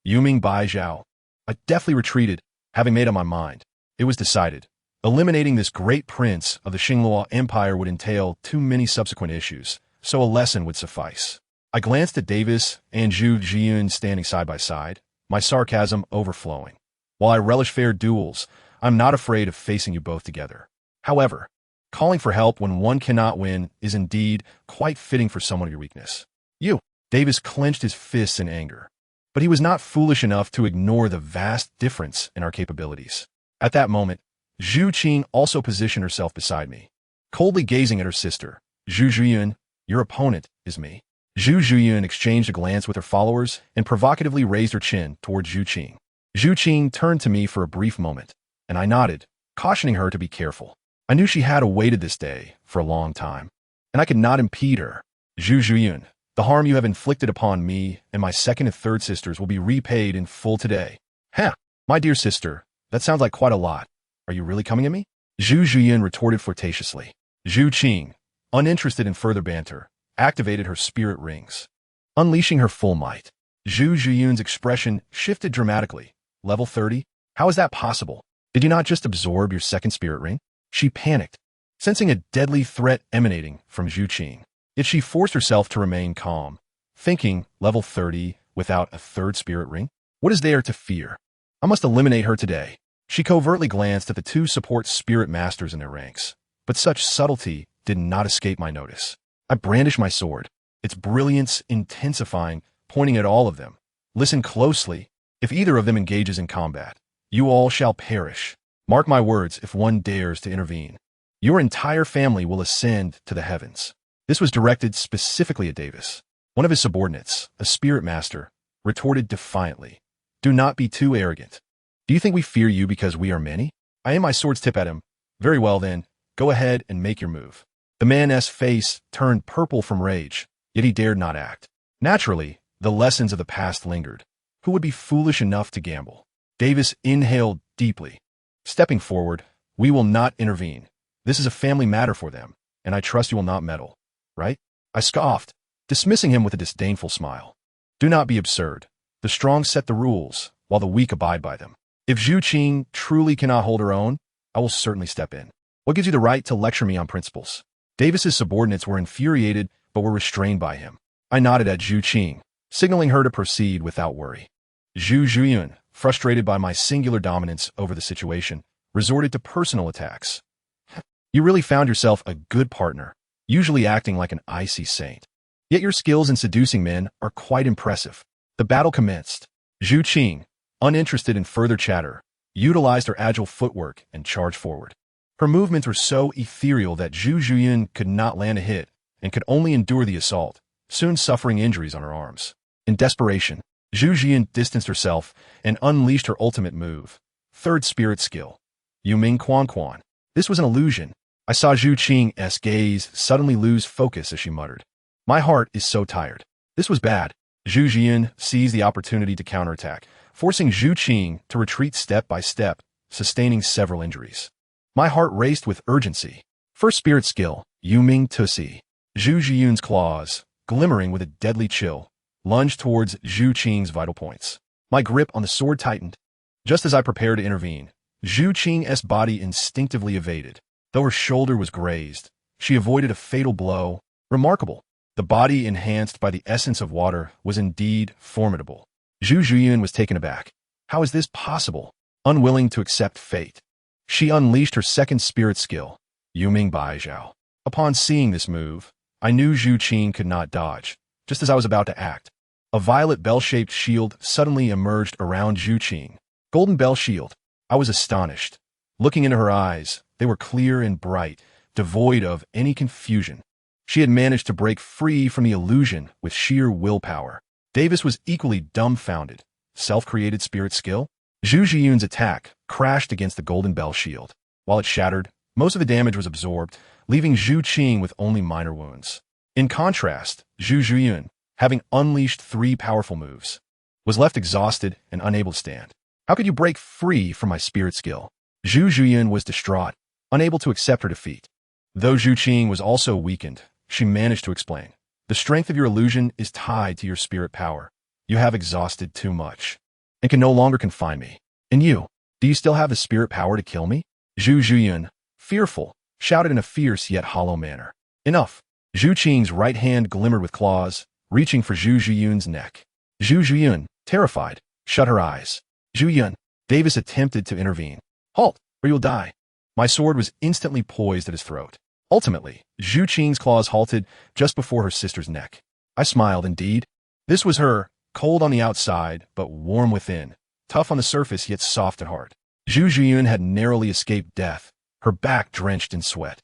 Yuming Bai Zhao. I deftly retreated, having made up my mind. It was decided. Eliminating this great prince of the Xinglua Empire would entail too many subsequent issues, so a lesson would suffice. I glanced at Davis and Zhu Zhuyin standing side by side, my sarcasm overflowing. While I relish fair duels, I'm not afraid of facing you both together. However, calling for help when one cannot win is indeed quite fitting for someone of your weakness. You. Davis clenched his fists in anger. But he was not foolish enough to ignore the vast difference in our capabilities. At that moment, Zhu Qing also positioned herself beside me, coldly gazing at her sister. Zhu Zhuyin, your opponent is me. Zhu Zhuyin exchanged a glance with her followers and provocatively raised her chin toward Zhu Qing. Zhu Qing turned to me for a brief moment, and I nodded, cautioning her to be careful. I knew she had awaited this day for a long time, and I could not impede her. Zhu Zhuyin, the harm you have inflicted upon me and my second and third sisters will be repaid in full today. My dear sister, that sounds like quite a lot. Are you really coming at me? Zhu Zhuyin retorted flirtatiously. Zhu Qing, uninterested in further banter, activated her spirit rings, unleashing her full might. Zhu Zhuyin's expression shifted dramatically. Level 30? How is that possible? Did you not just absorb your second spirit ring? She panicked, sensing a deadly threat emanating from Zhu Qing. Yet she forced herself to remain calm, thinking, level 30 without a third spirit ring? What is there to fear? I must eliminate her today. She covertly glanced at the 2 support spirit masters in their ranks, but such subtlety did not escape my notice. I brandished my sword, its brilliance intensifying, pointing at all of them. Listen closely. If either of them engages in combat, you all shall perish. Mark my words, if one dares to intervene, your entire family will ascend to the heavens. This was directed specifically at Davis. One of his subordinates, a spirit master, retorted defiantly. Do not be too arrogant. Do you think we fear you because we are many? I aim my sword's tip at him. Very well then, go ahead and make your move. The man's face turned purple from rage, yet he dared not act. Naturally, the lessons of the past lingered. Who would be foolish enough to gamble? Davis inhaled deeply. Stepping forward, we will not intervene. This is a family matter for them, and I trust you will not meddle, right? I scoffed, dismissing him with a disdainful smile. Do not be absurd. The strong set the rules, while the weak abide by them. If Zhu Qing truly cannot hold her own, I will certainly step in. What gives you the right to lecture me on principles? Davis's subordinates were infuriated, but were restrained by him. I nodded at Zhu Qing, signaling her to proceed without worry. Zhu Zhuyun, frustrated by my singular dominance over the situation, resorted to personal attacks. You really found yourself a good partner, usually acting like an icy saint. Yet your skills in seducing men are quite impressive. The battle commenced. Zhu Qing, uninterested in further chatter, utilized her agile footwork and charged forward. Her movements were so ethereal that Zhu Zhuyun could not land a hit and could only endure the assault, soon suffering injuries on her arms. In desperation, Zhu Zhuyun distanced herself and unleashed her ultimate move, third spirit skill, Yuming Quan Quan. This was an illusion. I saw Zhu Qing's gaze suddenly lose focus as she muttered, "My heart is so tired." This was bad. Zhu Zhuyun seized the opportunity to counterattack, forcing Zhu Qing to retreat step by step, sustaining several injuries. My heart raced with urgency. First spirit skill, Yuming Tusi. Zhu Zhuyun's claws, glimmering with a deadly chill, lunged towards Zhu Qing's vital points. My grip on the sword tightened. Just as I prepared to intervene, Zhu Qing's body instinctively evaded. Though her shoulder was grazed, she avoided a fatal blow. Remarkable. The body enhanced by the essence of water was indeed formidable. Zhu Zhuyun was taken aback. How is this possible? Unwilling to accept fate, she unleashed her second spirit skill, Yuming Baijiao. Upon seeing this move, I knew Zhu Qing could not dodge, just as I was about to act. A violet bell-shaped shield suddenly emerged around Zhu Qing. Golden bell shield. I was astonished. Looking into her eyes, they were clear and bright, devoid of any confusion. She had managed to break free from the illusion with sheer willpower. Davis was equally dumbfounded. Self-created spirit skill? Zhu Zhiyun's attack crashed against the golden bell shield. While it shattered, most of the damage was absorbed, leaving Zhu Qing with only minor wounds. In contrast, Zhu Zhiyun, having unleashed 3 powerful moves, was left exhausted and unable to stand. How could you break free from my spirit skill? Zhu Zhiyun was distraught, unable to accept her defeat. Though Zhu Qing was also weakened, she managed to explain. The strength of your illusion is tied to your spirit power. You have exhausted too much, and can no longer confine me. And you, do you still have the spirit power to kill me? Zhu Zhiyun, fearful, shouted in a fierce yet hollow manner. Enough. Zhu Qing's right hand glimmered with claws, reaching for Zhu Zhiyun's neck. Zhu Zhiyun, terrified, shut her eyes. Zhuyun, Davis attempted to intervene. Halt, or you'll die. My sword was instantly poised at his throat. Ultimately, Zhu Qing's claws halted just before her sister's neck. I smiled indeed. This was her, cold on the outside, but warm within, tough on the surface yet soft at heart. Zhu Zhiyun had narrowly escaped death, her back drenched in sweat.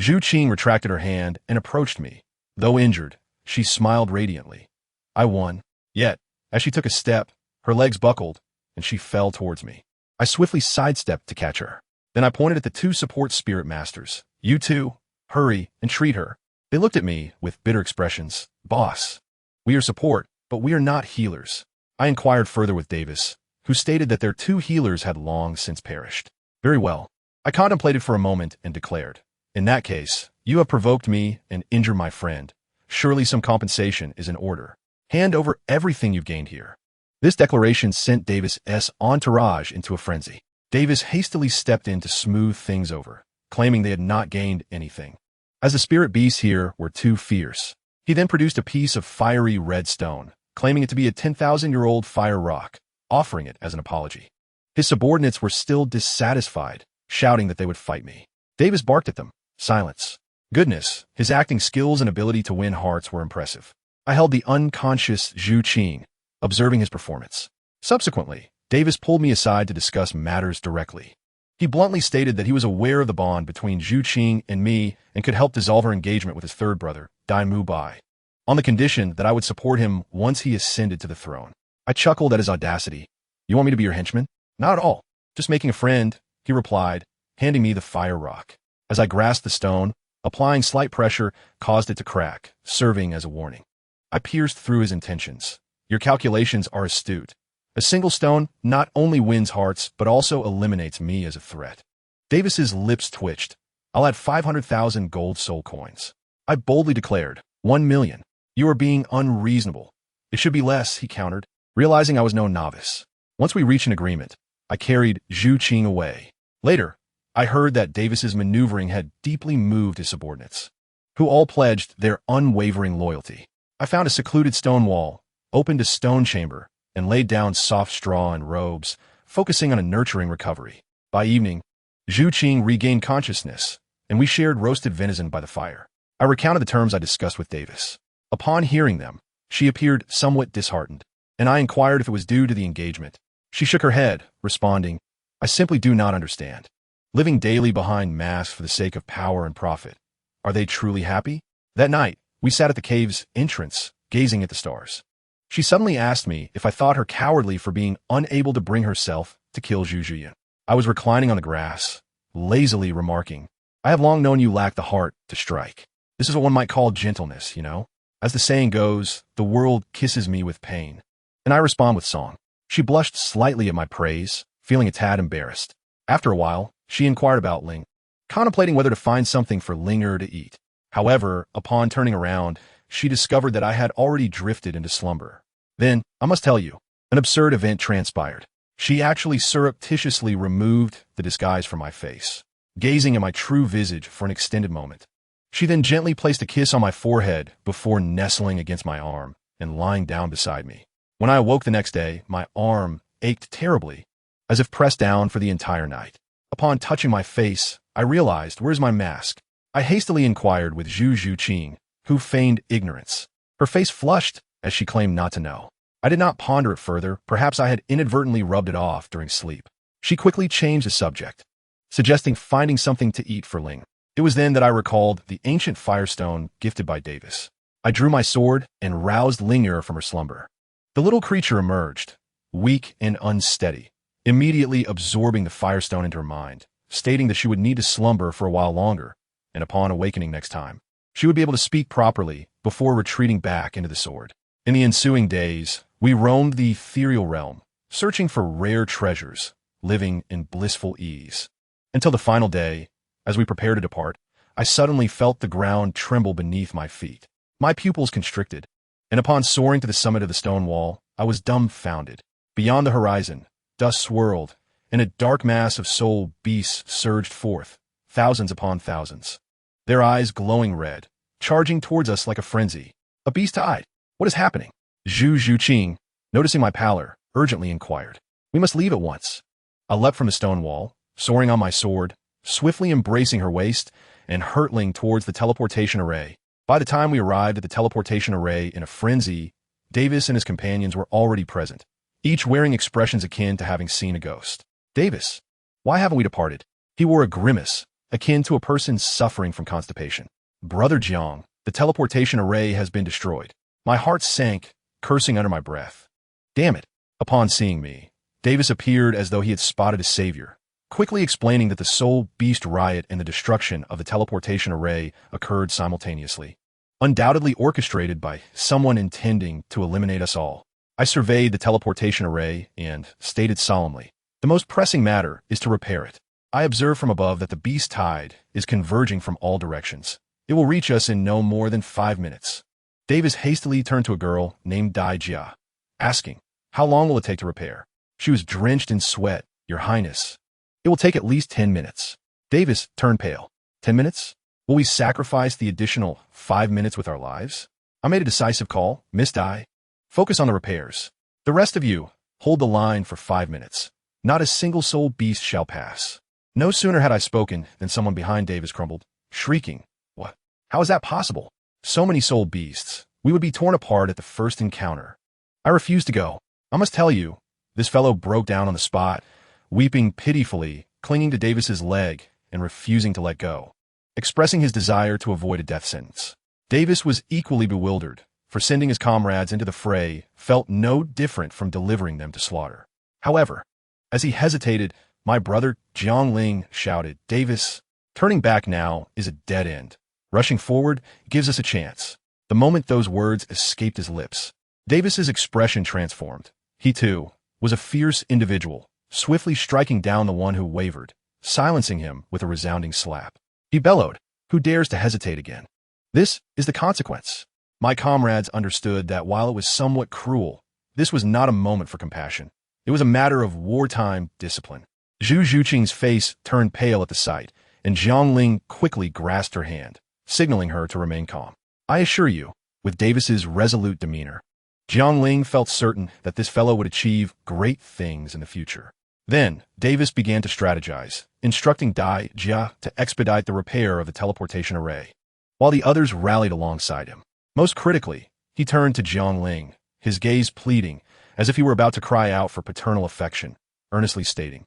Zhu Qing retracted her hand and approached me. Though injured, she smiled radiantly. I won. Yet, as she took a step, her legs buckled, and she fell towards me. I swiftly sidestepped to catch her. Then I pointed at the 2 support spirit masters. You two, hurry and treat her. They looked at me with bitter expressions. Boss, we are support, but we are not healers. I inquired further with Davis, who stated that their 2 healers had long since perished. Very well. I contemplated for a moment and declared, in that case, you have provoked me and injured my friend. Surely some compensation is in order. Hand over everything you've gained here. This declaration sent Davis's entourage into a frenzy. Davis hastily stepped in to smooth things over, claiming they had not gained anything, as the spirit beasts here were too fierce. He then produced a piece of fiery red stone, claiming it to be a 10,000-year-old fire rock, offering it as an apology. His subordinates were still dissatisfied, shouting that they would fight me. Davis barked at them. Silence. Goodness, his acting skills and ability to win hearts were impressive. I held the unconscious Zhu Qing, observing his performance. Subsequently, Davis pulled me aside to discuss matters directly. He bluntly stated that he was aware of the bond between Zhu Qing and me and could help dissolve her engagement with his third brother, Dai Mu Bai, on the condition that I would support him once he ascended to the throne. I chuckled at his audacity. You want me to be your henchman? Not at all. Just making a friend, he replied, handing me the fire rock. As I grasped the stone, applying slight pressure caused it to crack, serving as a warning. I pierced through his intentions. Your calculations are astute. A single stone not only wins hearts, but also eliminates me as a threat. Davis's lips twitched. I'll add 500,000 gold soul coins. I boldly declared, 1 million. You are being unreasonable. It should be less, he countered, realizing I was no novice. Once we reached an agreement, I carried Zhu Qing away. Later, I heard that Davis's maneuvering had deeply moved his subordinates, who all pledged their unwavering loyalty. I found a secluded stone wall, opened a stone chamber, and laid down soft straw and robes, focusing on a nurturing recovery. By evening, Zhu Qing regained consciousness, and we shared roasted venison by the fire. I recounted the terms I discussed with Davis. Upon hearing them, she appeared somewhat disheartened, and I inquired if it was due to the engagement. She shook her head, responding, I simply do not understand. Living daily behind masks for the sake of power and profit. Are they truly happy? That night, we sat at the cave's entrance, gazing at the stars. She suddenly asked me if I thought her cowardly for being unable to bring herself to kill Zhu Jian. I was reclining on the grass, lazily remarking, I have long known you lack the heart to strike. This is what one might call gentleness, you know? As the saying goes, the world kisses me with pain. And I respond with song. She blushed slightly at my praise, feeling a tad embarrassed. After a while, she inquired about Ling, contemplating whether to find something for Linger to eat. However, upon turning around, she discovered that I had already drifted into slumber. Then, I must tell you, an absurd event transpired. She actually surreptitiously removed the disguise from my face, gazing at my true visage for an extended moment. She then gently placed a kiss on my forehead before nestling against my arm and lying down beside me. When I awoke the next day, my arm ached terribly, as if pressed down for the entire night. Upon touching my face, I realized, where's my mask? I hastily inquired with Zhu Qing, who feigned ignorance. Her face flushed as she claimed not to know. I did not ponder it further. Perhaps I had inadvertently rubbed it off during sleep. She quickly changed the subject, suggesting finding something to eat for Ling. It was then that I recalled the ancient firestone gifted by Davis. I drew my sword and roused Linger from her slumber. The little creature emerged, weak and unsteady, immediately absorbing the firestone into her mind, stating that she would need to slumber for a while longer, and upon awakening next time, she would be able to speak properly before retreating back into the sword. In the ensuing days, we roamed the ethereal realm, searching for rare treasures, living in blissful ease. Until the final day, as we prepared to depart, I suddenly felt the ground tremble beneath my feet. My pupils constricted, and upon soaring to the summit of the stone wall, I was dumbfounded. Beyond the horizon, dust swirled, and a dark mass of soul beasts surged forth, thousands upon thousands, their eyes glowing red, charging towards us like a frenzy. A beast tide. What is happening? Zhu Qing, noticing my pallor, urgently inquired. We must leave at once. I leapt from the stone wall, soaring on my sword, swiftly embracing her waist and hurtling towards the teleportation array. By the time we arrived at the teleportation array in a frenzy, Davis and his companions were already present, each wearing expressions akin to having seen a ghost. Davis, why haven't we departed? He wore a grimace, akin to a person suffering from constipation. Brother Jiang, the teleportation array has been destroyed. My heart sank, cursing under my breath. Damn it. Upon seeing me, Davis appeared as though he had spotted a savior, quickly explaining that the soul beast riot and the destruction of the teleportation array occurred simultaneously, undoubtedly orchestrated by someone intending to eliminate us all. I surveyed the teleportation array and stated solemnly, the most pressing matter is to repair it. I observed from above that the beast tide is converging from all directions. It will reach us in no more than 5 minutes. Davis hastily turned to a girl named Dai Jia, asking, how long will it take to repair? She was drenched in sweat. Your Highness, it will take at least 10 minutes. Davis turned pale. 10 minutes? Will we sacrifice the additional 5 minutes with our lives? I made a decisive call. Miss Dai, focus on the repairs. The rest of you, hold the line for 5 minutes. Not a single soul beast shall pass. No sooner had I spoken than someone behind Davis crumbled, shrieking, what? How is that possible? So many soul beasts. We would be torn apart at the first encounter. I refused to go. I must tell you, this fellow broke down on the spot, weeping pitifully, clinging to Davis's leg and refusing to let go, expressing his desire to avoid a death sentence. Davis was equally bewildered, for sending his comrades into the fray felt no different from delivering them to slaughter. However, as he hesitated, my brother Jiang Ling shouted, Davis, turning back now is a dead end. Rushing forward gives us a chance. The moment those words escaped his lips, Davis's expression transformed. He, too, was a fierce individual, swiftly striking down the one who wavered, silencing him with a resounding slap. He bellowed. Who dares to hesitate again? This is the consequence. My comrades understood that while it was somewhat cruel, this was not a moment for compassion. It was a matter of wartime discipline. Zhu Zhuqing's face turned pale at the sight, and Jiang Ling quickly grasped her hand, signaling her to remain calm. I assure you, with Davis's resolute demeanor, Jiang Ling felt certain that this fellow would achieve great things in the future. Then, Davis began to strategize, instructing Dai Jia to expedite the repair of the teleportation array, while the others rallied alongside him. Most critically, he turned to Jiang Ling, his gaze pleading, as if he were about to cry out for paternal affection, earnestly stating,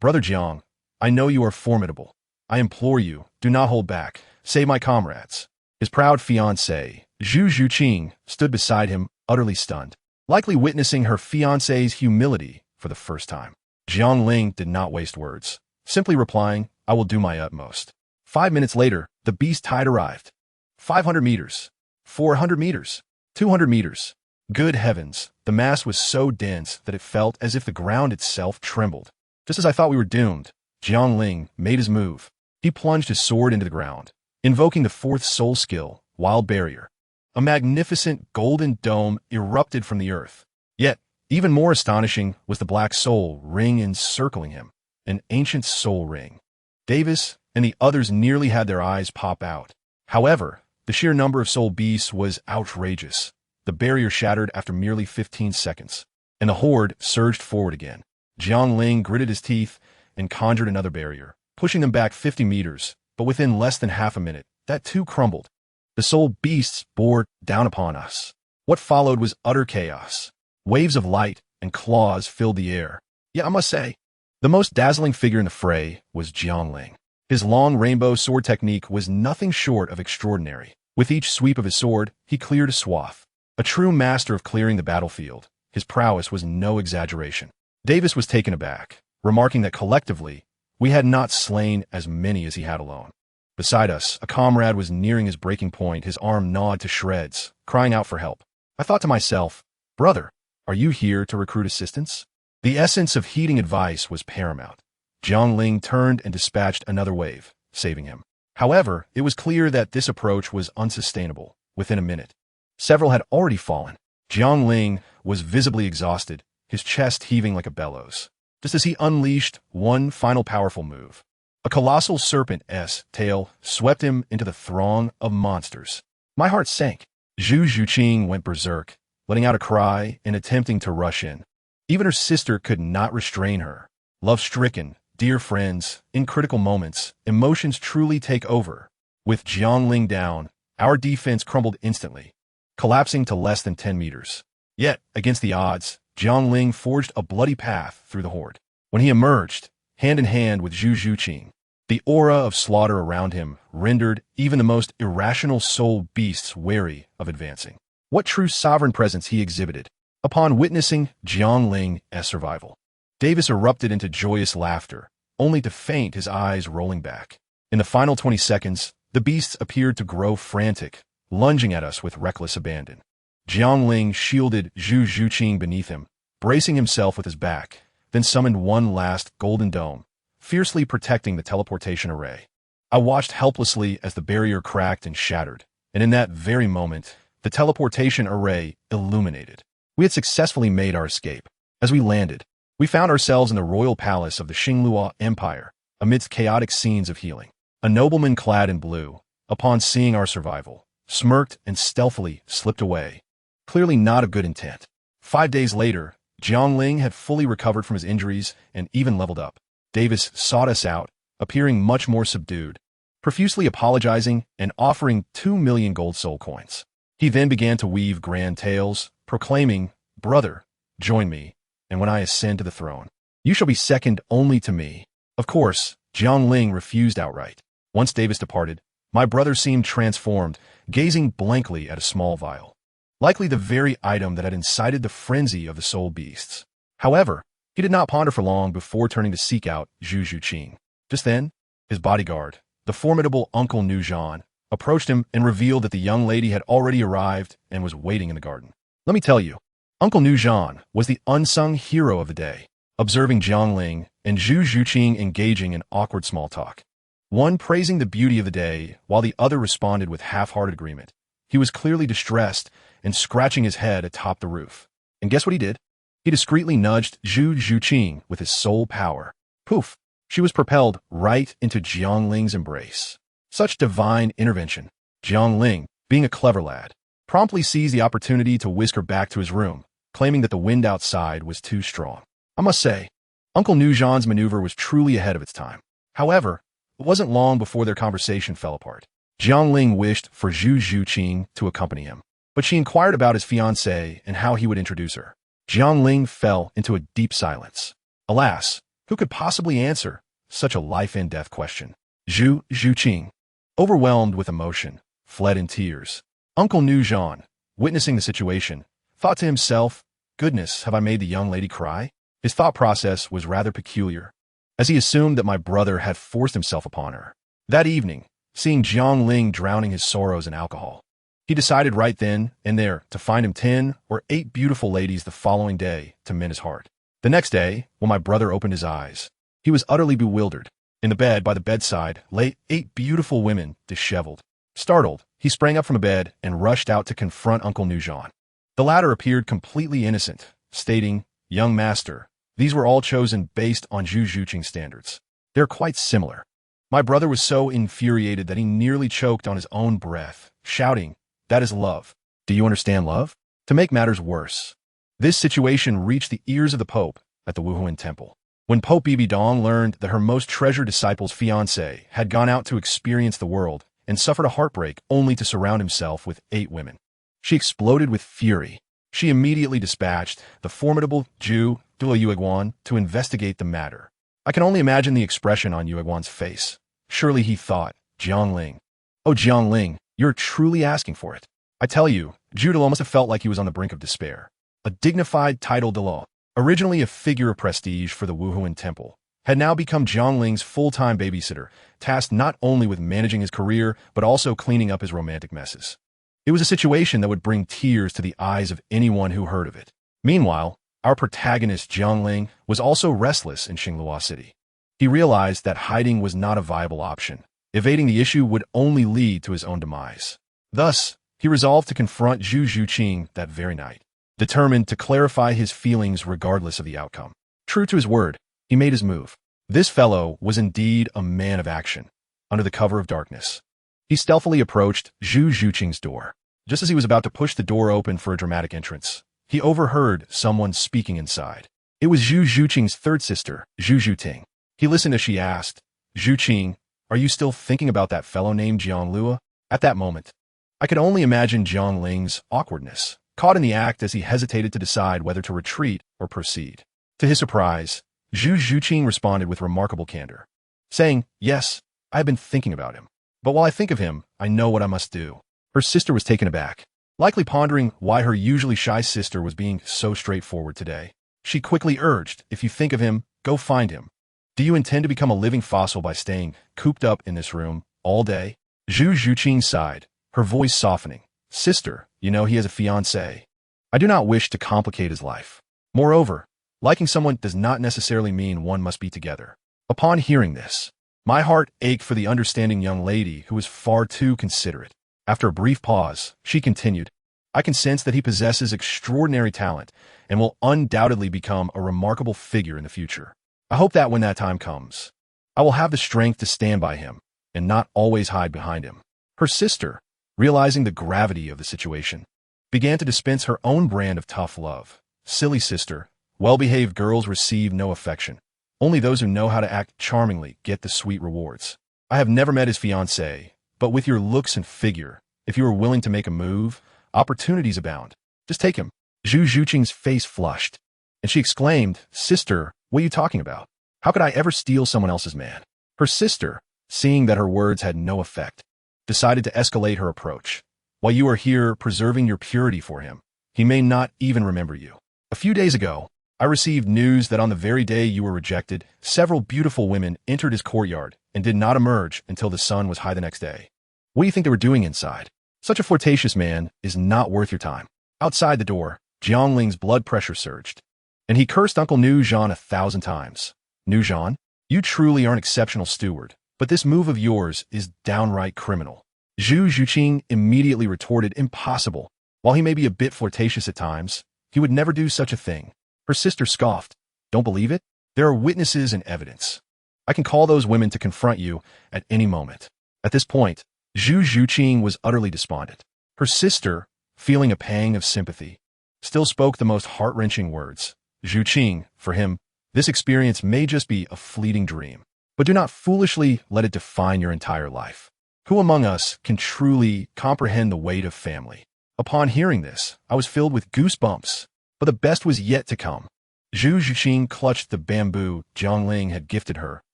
Brother Jiang, I know you are formidable. I implore you, do not hold back. Save my comrades. His proud fiancée, Zhu Zhuqing, stood beside him, utterly stunned, likely witnessing her fiancé's humility for the first time. Jiang Ling did not waste words, simply replying, I will do my utmost. 5 minutes later, the beast tide arrived. 500 meters, 400 meters, 200 meters. Good heavens, the mass was so dense that it felt as if the ground itself trembled. Just as I thought we were doomed, Jiang Ling made his move. He plunged his sword into the ground, invoking the fourth soul skill, Wild Barrier. A magnificent golden dome erupted from the earth. Yet, even more astonishing was the black soul ring encircling him, an ancient soul ring. Davis and the others nearly had their eyes pop out. However, the sheer number of soul beasts was outrageous. The barrier shattered after merely 15 seconds, and the horde surged forward again. Jiang Ling gritted his teeth and conjured another barrier, pushing them back 50 meters, but within less than half a minute, that too crumbled. The soul beasts bore down upon us. What followed was utter chaos. Waves of light and claws filled the air. Yet I must say, the most dazzling figure in the fray was Jiang Ling. His long rainbow sword technique was nothing short of extraordinary. With each sweep of his sword, he cleared a swath. A true master of clearing the battlefield, his prowess was no exaggeration. Davis was taken aback, remarking that collectively, we had not slain as many as he had alone. Beside us, a comrade was nearing his breaking point, his arm gnawed to shreds, crying out for help. I thought to myself, brother, are you here to recruit assistance? The essence of heeding advice was paramount. Jiang Ling turned and dispatched another wave, saving him. However, it was clear that this approach was unsustainable. Within a minute, several had already fallen. Jiang Ling was visibly exhausted, his chest heaving like a bellows, just as he unleashed one final powerful move. A colossal serpent's tail swept him into the throng of monsters. My heart sank. Zhu Zhuqing went berserk, letting out a cry and attempting to rush in. Even her sister could not restrain her. Love-stricken, dear friends, in critical moments, emotions truly take over. With Jiang Ling down, our defense crumbled instantly, collapsing to less than 10 meters. Yet, against the odds, Jiang Ling forged a bloody path through the horde. When he emerged, hand in hand with Zhu Zhuqing, the aura of slaughter around him rendered even the most irrational soul beasts wary of advancing. What true sovereign presence he exhibited. Upon witnessing Jiang Ling's survival, Davis erupted into joyous laughter, only to faint, his eyes rolling back. In the final 20 seconds, the beasts appeared to grow frantic, lunging at us with reckless abandon. Jiang Ling shielded Zhu Zhuqing beneath him, bracing himself with his back, then summoned one last golden dome, fiercely protecting the teleportation array. I watched helplessly as the barrier cracked and shattered, and in that very moment, the teleportation array illuminated. We had successfully made our escape. As we landed, we found ourselves in the royal palace of the Xingluo Empire, amidst chaotic scenes of healing. A nobleman clad in blue, upon seeing our survival, smirked and stealthily slipped away. Clearly not of good intent. 5 days later, Jiang Ling had fully recovered from his injuries and even leveled up. Davis sought us out, appearing much more subdued, profusely apologizing and offering 2 million gold soul coins. He then began to weave grand tales, proclaiming, brother, join me, and when I ascend to the throne, you shall be second only to me. Of course, Jiang Ling refused outright. Once Davis departed, my brother seemed transformed, gazing blankly at a small vial, likely the very item that had incited the frenzy of the soul beasts. However, he did not ponder for long before turning to seek out Zhu Zhuqing. Just then, his bodyguard, the formidable Uncle Nujan, approached him and revealed that the young lady had already arrived and was waiting in the garden. Let me tell you, Uncle Nujan was the unsung hero of the day, observing Jiang Ling and Zhu Zhuqing engaging in awkward small talk. one praising the beauty of the day, while the other responded with half-hearted agreement. He was clearly distressed and scratching his head atop the roof. And guess what he did? He discreetly nudged Zhu Zhuqing with his soul power. Poof! She was propelled right into Jiangling's embrace. Such divine intervention. Jiangling, being a clever lad, promptly seized the opportunity to whisk her back to his room, claiming that the wind outside was too strong. I must say, Uncle Nujan's maneuver was truly ahead of its time. However, it wasn't long before their conversation fell apart. Jiangling wished for Zhu Zhuqing to accompany him, but she inquired about his fiancée and how he would introduce her. Jiangling fell into a deep silence. Alas, who could possibly answer such a life-and-death question? Zhu Zhuqing, overwhelmed with emotion, fled in tears. Uncle Nujan, witnessing the situation, thought to himself, "Goodness, have I made the young lady cry?" His thought process was rather peculiar, as he assumed that my brother had forced himself upon her. That evening, seeing Jiangling drowning his sorrows in alcohol, he decided right then and there to find him 10 or 8 beautiful ladies the following day to mend his heart. The next day, when my brother opened his eyes, he was utterly bewildered. In the bed by the bedside lay 8 beautiful women, disheveled. Startled, he sprang up from the bed and rushed out to confront Uncle Nujan. The latter appeared completely innocent, stating, "Young master, these were all chosen based on Zhu Zhuqing standards. They're quite similar." My brother was so infuriated that he nearly choked on his own breath, shouting, "That is love. Do you understand love?" To make matters worse, this situation reached the ears of the Pope at the Wuhuan Temple. When Pope Bibi Dong learned that her most treasured disciple's fiancé had gone out to experience the world and suffered a heartbreak only to surround himself with 8 women, she exploded with fury. She immediately dispatched the formidable Zhu Douluo to investigate the matter. I can only imagine the expression on Yueguan's face. Surely he thought, "Jiangling. Oh, Jiangling, you're truly asking for it." I tell you, Zhu Douluo must have felt like he was on the brink of despair. A dignified title Douluo, originally a figure of prestige for the Wuhuan Temple, had now become Jiangling's full-time babysitter, tasked not only with managing his career, but also cleaning up his romantic messes. It was a situation that would bring tears to the eyes of anyone who heard of it. Meanwhile, our protagonist Jiangling was also restless in Xinglua City. He realized that hiding was not a viable option. Evading the issue would only lead to his own demise. Thus, he resolved to confront Zhu Zhuqing that very night, determined to clarify his feelings regardless of the outcome. True to his word, he made his move. This fellow was indeed a man of action. Under the cover of darkness, he stealthily approached Zhu Zhuqing's door. Just as he was about to push the door open for a dramatic entrance, he overheard someone speaking inside. It was Zhu Zhuqing's third sister, Zhu Zhuting. He listened as she asked, "Zhuqing, are you still thinking about that fellow named Jiangluo?" At that moment, I could only imagine Jiangling's awkwardness, caught in the act as he hesitated to decide whether to retreat or proceed. To his surprise, Zhu Zhuqing responded with remarkable candor, saying, "Yes, I have been thinking about him. But while I think of him, I know what I must do." Her sister was taken aback, likely pondering why her usually shy sister was being so straightforward today. She quickly urged, "If you think of him, go find him. Do you intend to become a living fossil by staying cooped up in this room all day?" Zhu Zhuqing sighed, her voice softening. "Sister, you know he has a fiancée. I do not wish to complicate his life. Moreover, liking someone does not necessarily mean one must be together." Upon hearing this, my heart ached for the understanding young lady who was far too considerate. After a brief pause, she continued, "I can sense that he possesses extraordinary talent and will undoubtedly become a remarkable figure in the future. I hope that when that time comes, I will have the strength to stand by him and not always hide behind him." Her sister, realizing the gravity of the situation, began to dispense her own brand of tough love. "Silly sister, well-behaved girls receive no affection. Only those who know how to act charmingly get the sweet rewards. I have never met his fiancée, but with your looks and figure, if you are willing to make a move, opportunities abound. Just take him." Zhu Zhuqing's face flushed, and she exclaimed, "Sister, what are you talking about? How could I ever steal someone else's man?" Her sister, seeing that her words had no effect, decided to escalate her approach. "While you are here preserving your purity for him, he may not even remember you. A few days ago, I received news that on the very day you were rejected, several beautiful women entered his courtyard and did not emerge until the sun was high the next day. What do you think they were doing inside? Such a flirtatious man is not worth your time." Outside the door, Jiangling's blood pressure surged, and he cursed Uncle Nujan 1,000 times. "Nujan, you truly are an exceptional steward. But this move of yours is downright criminal. Zhu Zhuqing immediately retorted, impossible. While he may be a bit flirtatious at times, he would never do such a thing. Her sister scoffed. Don't believe it? There are witnesses and evidence. I can call those women to confront you at any moment. At this point, Zhu Zhuqing was utterly despondent. Her sister, feeling a pang of sympathy, still spoke the most heart-wrenching words. Zhuqing, for him, this experience may just be a fleeting dream. But do not foolishly let it define your entire life. Who among us can truly comprehend the weight of family? Upon hearing this, I was filled with goosebumps, but the best was yet to come. Zhu Zhuqing clutched the bamboo Jiangling had gifted her,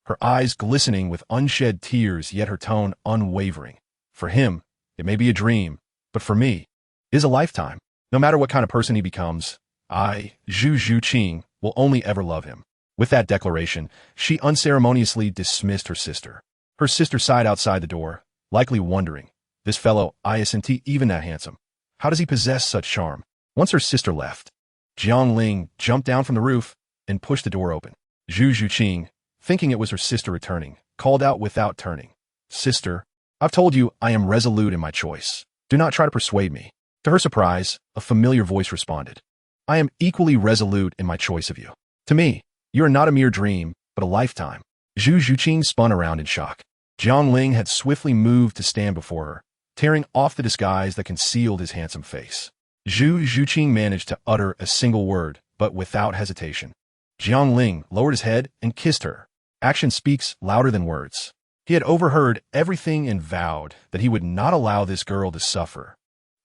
her eyes glistening with unshed tears, yet her tone unwavering. For him, it may be a dream, but for me, it is a lifetime. No matter what kind of person he becomes, I, Zhu Zhuqing, will only ever love him. With that declaration, she unceremoniously dismissed her sister. Her sister sighed outside the door, likely wondering, this fellow isn't even that handsome. How does he possess such charm? Once her sister left, Jiangling jumped down from the roof and pushed the door open. Zhu Zhuqing, thinking it was her sister returning, called out without turning, Sister, I've told you I am resolute in my choice. Do not try to persuade me. To her surprise, a familiar voice responded, I am equally resolute in my choice of you. To me, you are not a mere dream, but a lifetime. Zhu Zhuqing spun around in shock. Jiangling had swiftly moved to stand before her, tearing off the disguise that concealed his handsome face. Zhu Zhuqing managed to utter a single word, but without hesitation. Jiangling lowered his head and kissed her. Action speaks louder than words. He had overheard everything and vowed that he would not allow this girl to suffer.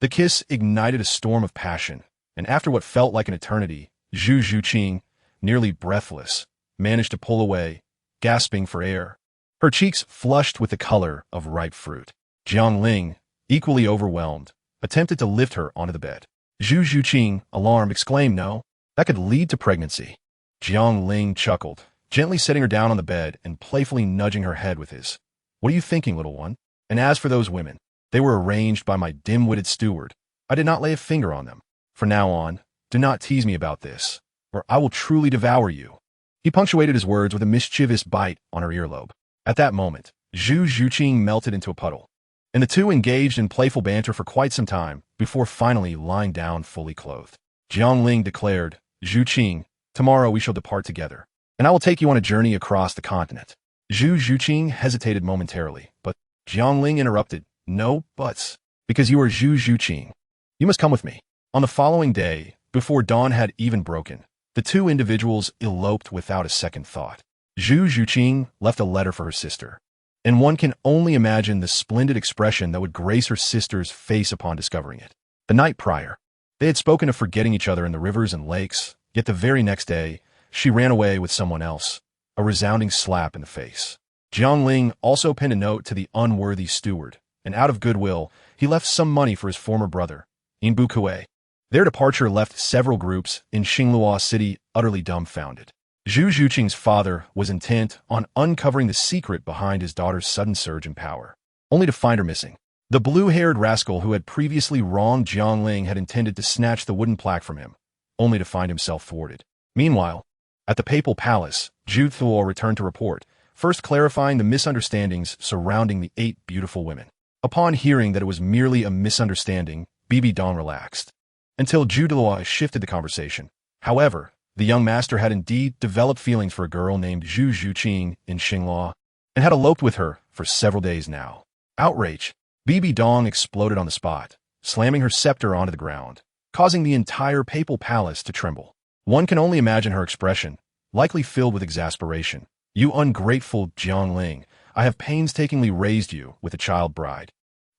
The kiss ignited a storm of passion, and after what felt like an eternity, Zhu Zhuqing, nearly breathless, managed to pull away, gasping for air. Her cheeks flushed with the color of ripe fruit. Jiangling, equally overwhelmed, attempted to lift her onto the bed. Zhu Zhuqing, alarmed, exclaimed, No, that could lead to pregnancy. Jiangling chuckled, gently setting her down on the bed and playfully nudging her head with his. What are you thinking, little one? And as for those women, they were arranged by my dim-witted steward. I did not lay a finger on them. From now on, do not tease me about this, or I will truly devour you. He punctuated his words with a mischievous bite on her earlobe. At that moment, Zhu Zhuqing melted into a puddle, and the two engaged in playful banter for quite some time before finally lying down fully clothed. Jiangling declared, Zhuqing, tomorrow we shall depart together, and I will take you on a journey across the continent. Zhu Zhuqing hesitated momentarily, but Jiangling interrupted, No buts, because you are Zhu Zhuqing. You must come with me. On the following day, before dawn had even broken, the two individuals eloped without a second thought. Zhu Zhuqing left a letter for her sister, and one can only imagine the splendid expression that would grace her sister's face upon discovering it. The night prior, they had spoken of forgetting each other in the rivers and lakes, yet the very next day, she ran away with someone else, a resounding slap in the face. Jiangling also penned a note to the unworthy steward, and out of goodwill, he left some money for his former brother, Inbu Kue. Their departure left several groups in Xinglua City utterly dumbfounded. Zhu Zhuqing's father was intent on uncovering the secret behind his daughter's sudden surge in power, only to find her missing. The blue-haired rascal who had previously wronged Jiangling had intended to snatch the wooden plaque from him, only to find himself thwarted. Meanwhile, at the papal palace, Zhu Thuo returned to report, first clarifying the misunderstandings surrounding the 8 beautiful women. Upon hearing that it was merely a misunderstanding, Bibi Dong relaxed, until Zhu Thuo shifted the conversation. However, the young master had indeed developed feelings for a girl named Zhu Zhuqing in Xinglua, and had eloped with her for several days now. Outrage, Bibi Dong exploded on the spot, slamming her scepter onto the ground, causing the entire papal palace to tremble. One can only imagine her expression, likely filled with exasperation. You ungrateful Jiangling, I have painstakingly raised you with a child bride,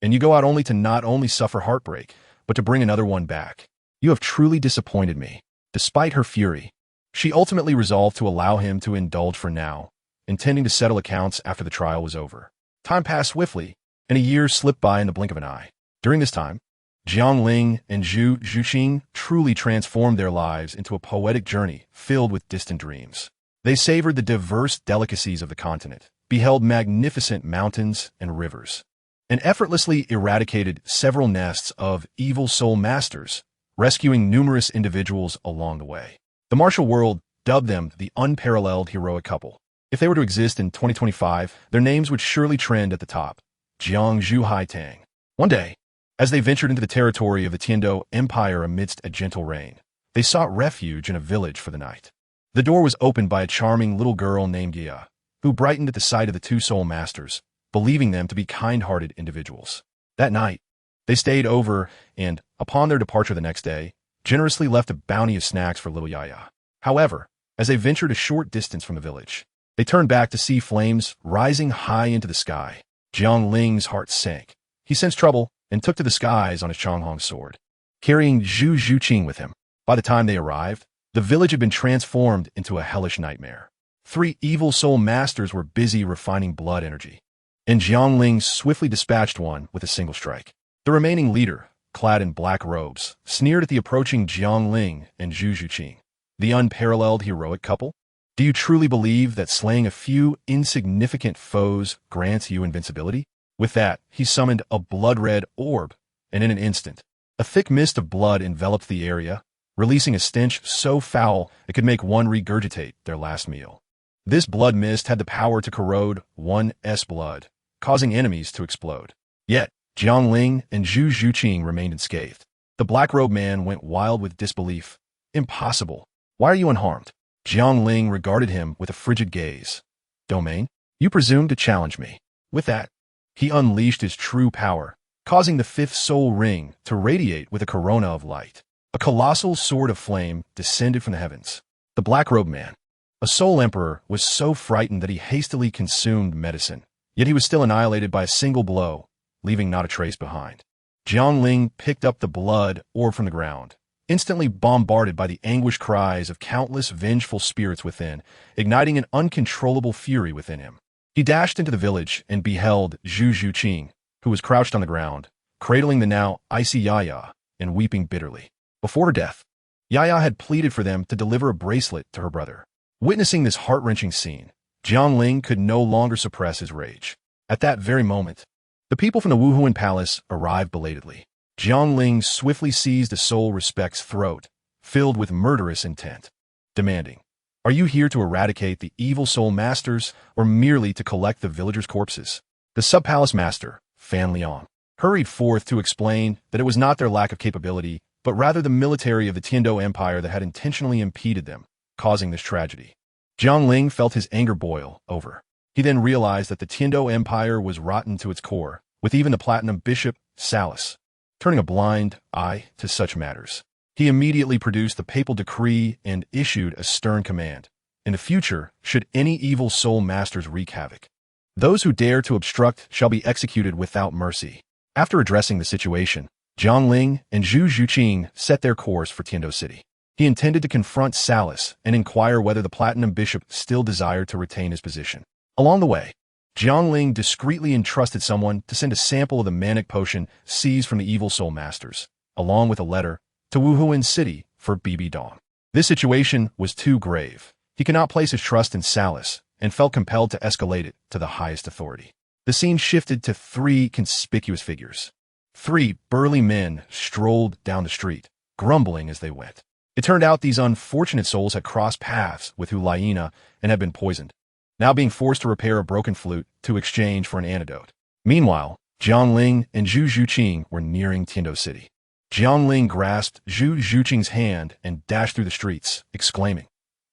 and you go out only to not only suffer heartbreak, but to bring another one back. You have truly disappointed me. Despite her fury, she ultimately resolved to allow him to indulge for now, intending to settle accounts after the trial was over. Time passed swiftly, and a year slipped by in the blink of an eye. During this time, Jiangling and Zhu Zhuqing truly transformed their lives into a poetic journey filled with distant dreams. They savored the diverse delicacies of the continent, beheld magnificent mountains and rivers, and effortlessly eradicated several nests of evil soul masters, rescuing numerous individuals along the way. The martial world dubbed them the unparalleled heroic couple. If If they were to exist in 2025, their names would surely trend at the top. Jiang Zhu Haitang. One day, as they ventured into the territory of the Tiando Empire amidst a gentle rain, they sought refuge in a village for the night. The door was opened by a charming little girl named Yia, who brightened at the sight of the two soul masters, believing them to be kind-hearted individuals. That night, they stayed over and, upon their departure the next day, generously left a bounty of snacks for little Yaya. However, as they ventured a short distance from the village, they turned back to see flames rising high into the sky. Jiang Ling's heart sank. He sensed trouble and took to the skies on his Changhong sword, carrying Zhu Zhuqing with him. By the time they arrived, the village had been transformed into a hellish nightmare. 3 evil soul masters were busy refining blood energy, and Jiang Ling swiftly dispatched one with a single strike. The remaining leader, clad in black robes, sneered at the approaching Jiang Ling and Zhu Zhuqing. The unparalleled heroic couple? Do you truly believe that slaying a few insignificant foes grants you invincibility? With that, he summoned a blood-red orb, and in an instant, a thick mist of blood enveloped the area, releasing a stench so foul it could make one regurgitate their last meal. This blood mist had the power to corrode one's blood, causing enemies to explode. Yet, Jiang Ling and Zhu Zhuqing remained unscathed. The black-robed man went wild with disbelief. Impossible. Why are you unharmed? Jiang Ling regarded him with a frigid gaze. Domain, you presume to challenge me. With that, he unleashed his true power, causing the 5th soul ring to radiate with a corona of light. A colossal sword of flame descended from the heavens. The black-robed man, a soul emperor, was so frightened that he hastily consumed medicine, yet he was still annihilated by a single blow, leaving not a trace behind. Jiang Ling picked up the blood orb from the ground, instantly bombarded by the anguished cries of countless vengeful spirits within, igniting an uncontrollable fury within him. He dashed into the village and beheld Zhu Zhuqing, who was crouched on the ground, cradling the now icy Yaya and weeping bitterly. Before her death, Yaya had pleaded for them to deliver a bracelet to her brother. Witnessing this heart-wrenching scene, Jiang Ling could no longer suppress his rage. At that very moment, the people from the Wuhuan Palace arrived belatedly. Jiang Ling swiftly seized a soul respect's throat, filled with murderous intent, demanding, "Are you here to eradicate the evil soul masters or merely to collect the villagers' corpses?" The sub-palace master, Fan Liang, hurried forth to explain that it was not their lack of capability, but rather the military of the Tiando Empire that had intentionally impeded them, causing this tragedy. Jiang Ling felt his anger boil over. He then realized that the Tiando Empire was rotten to its core, with even the platinum bishop, Salus, turning a blind eye to such matters. He immediately produced the papal decree and issued a stern command. In the future, should any evil soul masters wreak havoc, those who dare to obstruct shall be executed without mercy. After addressing the situation, Jiang Ling and Zhu Zhuqing set their course for Tiando City. He intended to confront Salus and inquire whether the Platinum Bishop still desired to retain his position. Along the way, Jiang Ling discreetly entrusted someone to send a sample of the manic potion seized from the evil soul masters, along with a letter, to Wuhuan City for BB Dong. This situation was too grave. He could not place his trust in Salus and felt compelled to escalate it to the highest authority. The scene shifted to 3 conspicuous figures. 3 burly men strolled down the street, grumbling as they went. It turned out these unfortunate souls had crossed paths with Hulaina and had been poisoned, now being forced to repair a broken flute to exchange for an antidote. Meanwhile, Jiang Ling and Zhu Zhuqing were nearing Tiando City. Jiang Ling grasped Zhu Zhuqing's hand and dashed through the streets, exclaiming,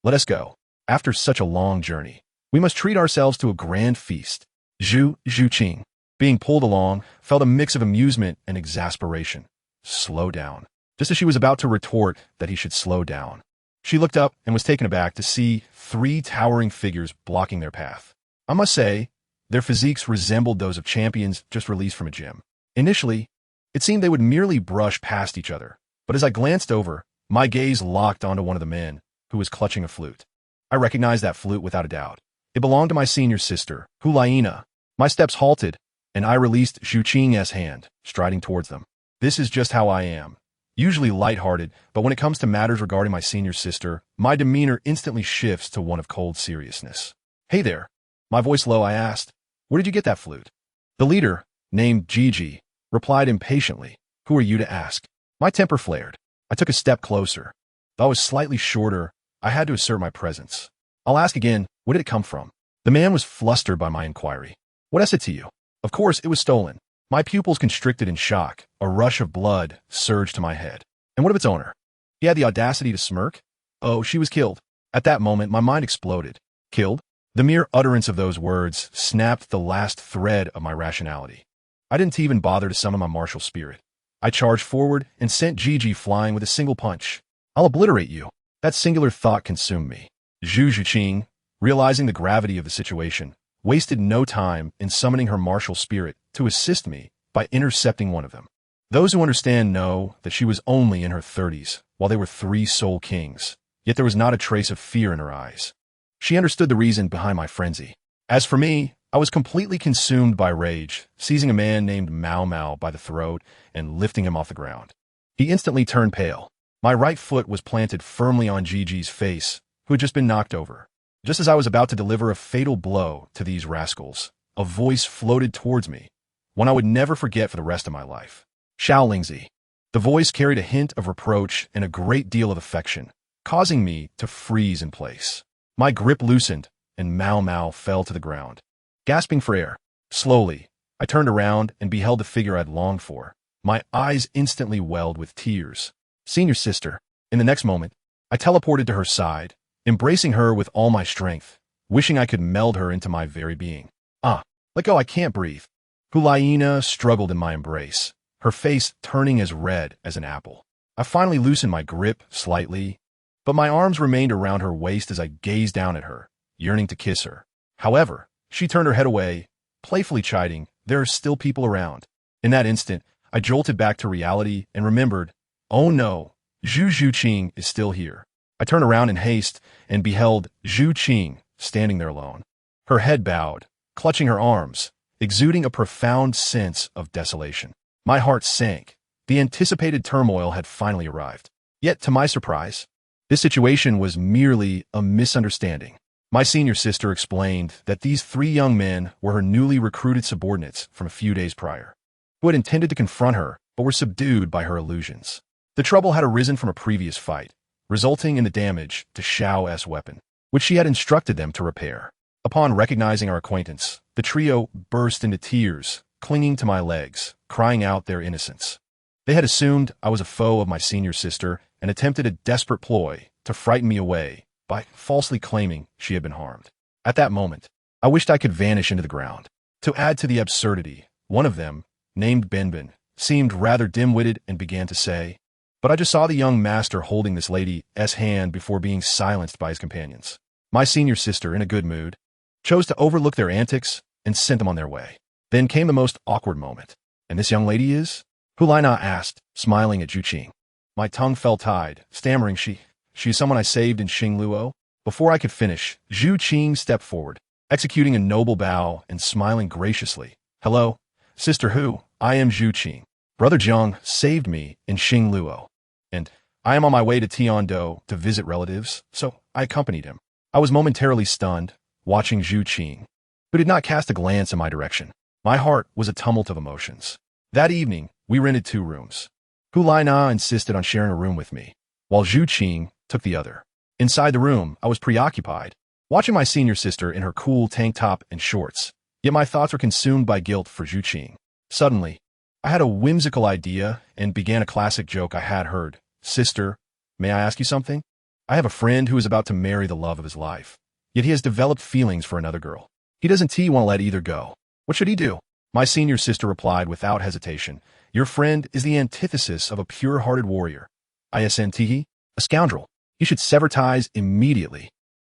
"Let us go. After such a long journey, we must treat ourselves to a grand feast." Zhu Zhuqing, being pulled along, felt a mix of amusement and exasperation. Slow down. Just as she was about to retort that he should slow down, she looked up and was taken aback to see 3 towering figures blocking their path. I must say, their physiques resembled those of champions just released from a gym. Initially, it seemed they would merely brush past each other, but as I glanced over, my gaze locked onto one of the men, who was clutching a flute. I recognized that flute without a doubt. It belonged to my senior sister, Hulaina. My steps halted, and I released Zhuqing's hand, striding towards them. This is just how I am. Usually lighthearted, but when it comes to matters regarding my senior sister, my demeanor instantly shifts to one of cold seriousness. "Hey there." My voice low, I asked, "Where did you get that flute?" The leader, named Gigi, replied impatiently, "Who are you to ask?" My temper flared. I took a step closer. Though I was slightly shorter, I had to assert my presence. "I'll ask again, where did it come from?" The man was flustered by my inquiry. What is it to you? Of course, it was stolen. My pupils constricted in shock. A rush of blood surged to my head. And what of its owner? He had the audacity to smirk. Oh, she was killed. At that moment, my mind exploded. Killed? The mere utterance of those words snapped the last thread of my rationality. I didn't even bother to summon my martial spirit. I charged forward and sent Gigi flying with a single punch. I'll obliterate you. That singular thought consumed me. Zhu Zhuqing, realizing the gravity of the situation, wasted no time in summoning her martial spirit to assist me by intercepting one of them. Those who understand know that she was only in her 30s, while they were 3 soul kings, yet there was not a trace of fear in her eyes. She understood the reason behind my frenzy. As for me, I was completely consumed by rage, seizing a man named Mao Mao by the throat and lifting him off the ground. He instantly turned pale. My right foot was planted firmly on Gigi's face, who had just been knocked over. Just as I was about to deliver a fatal blow to these rascals, a voice floated towards me, one I would never forget for the rest of my life. Xiaolingzi. The voice carried a hint of reproach and a great deal of affection, causing me to freeze in place. My grip loosened, and Mao Mao fell to the ground. Gasping for air, slowly, I turned around and beheld the figure I'd longed for. My eyes instantly welled with tears. Senior sister. In the next moment, I teleported to her side, embracing her with all my strength, wishing I could meld her into my very being. Let go, I can't breathe. Hulaina struggled in my embrace, her face turning as red as an apple. I finally loosened my grip slightly, but my arms remained around her waist as I gazed down at her, yearning to kiss her. However, she turned her head away, playfully chiding, there are still people around. In that instant, I jolted back to reality and remembered, oh no, Zhu Zhuqing is still here. I turned around in haste and beheld Zhu Qing standing there alone. Her head bowed, clutching her arms, exuding a profound sense of desolation. My heart sank. The anticipated turmoil had finally arrived. Yet, to my surprise, this situation was merely a misunderstanding. My senior sister explained that these 3 young men were her newly recruited subordinates from a few days prior, who had intended to confront her but were subdued by her illusions. The trouble had arisen from a previous fight, resulting in the damage to Xiao's weapon, which she had instructed them to repair. Upon recognizing our acquaintance, the trio burst into tears, clinging to my legs, crying out their innocence. They had assumed I was a foe of my senior sister and attempted a desperate ploy to frighten me away by falsely claiming she had been harmed. At that moment, I wished I could vanish into the ground. To add to the absurdity, one of them, named Benbin, seemed rather dim-witted and began to say, but I just saw the young master holding this lady's hand before being silenced by his companions. My senior sister, in a good mood, chose to overlook their antics and sent them on their way. Then came the most awkward moment. And this young lady is? Hulaina asked, smiling at Zhu Qing. My tongue fell tied, stammering she is someone I saved in Xingluo. Before I could finish, Zhu Qing stepped forward, executing a noble bow and smiling graciously. Hello, Sister Hu, I am Zhu Qing. Brother Jiang saved me in Xingluo, and I am on my way to Tiando to visit relatives, so I accompanied him. I was momentarily stunned, watching Zhu Qing, who did not cast a glance in my direction. My heart was a tumult of emotions. That evening, we rented 2 rooms. Hulaina insisted on sharing a room with me, while Zhu Qing took the other. Inside the room, I was preoccupied, watching my senior sister in her cool tank top and shorts, yet my thoughts were consumed by guilt for Zhu Qing. Suddenly, I had a whimsical idea and began a classic joke I had heard. Sister, may I ask you something? I have a friend who is about to marry the love of his life, yet he has developed feelings for another girl. He doesn't want to let either go. What should he do? My senior sister replied without hesitation, your friend is the antithesis of a pure-hearted warrior. Isn't a scoundrel. You should sever ties immediately.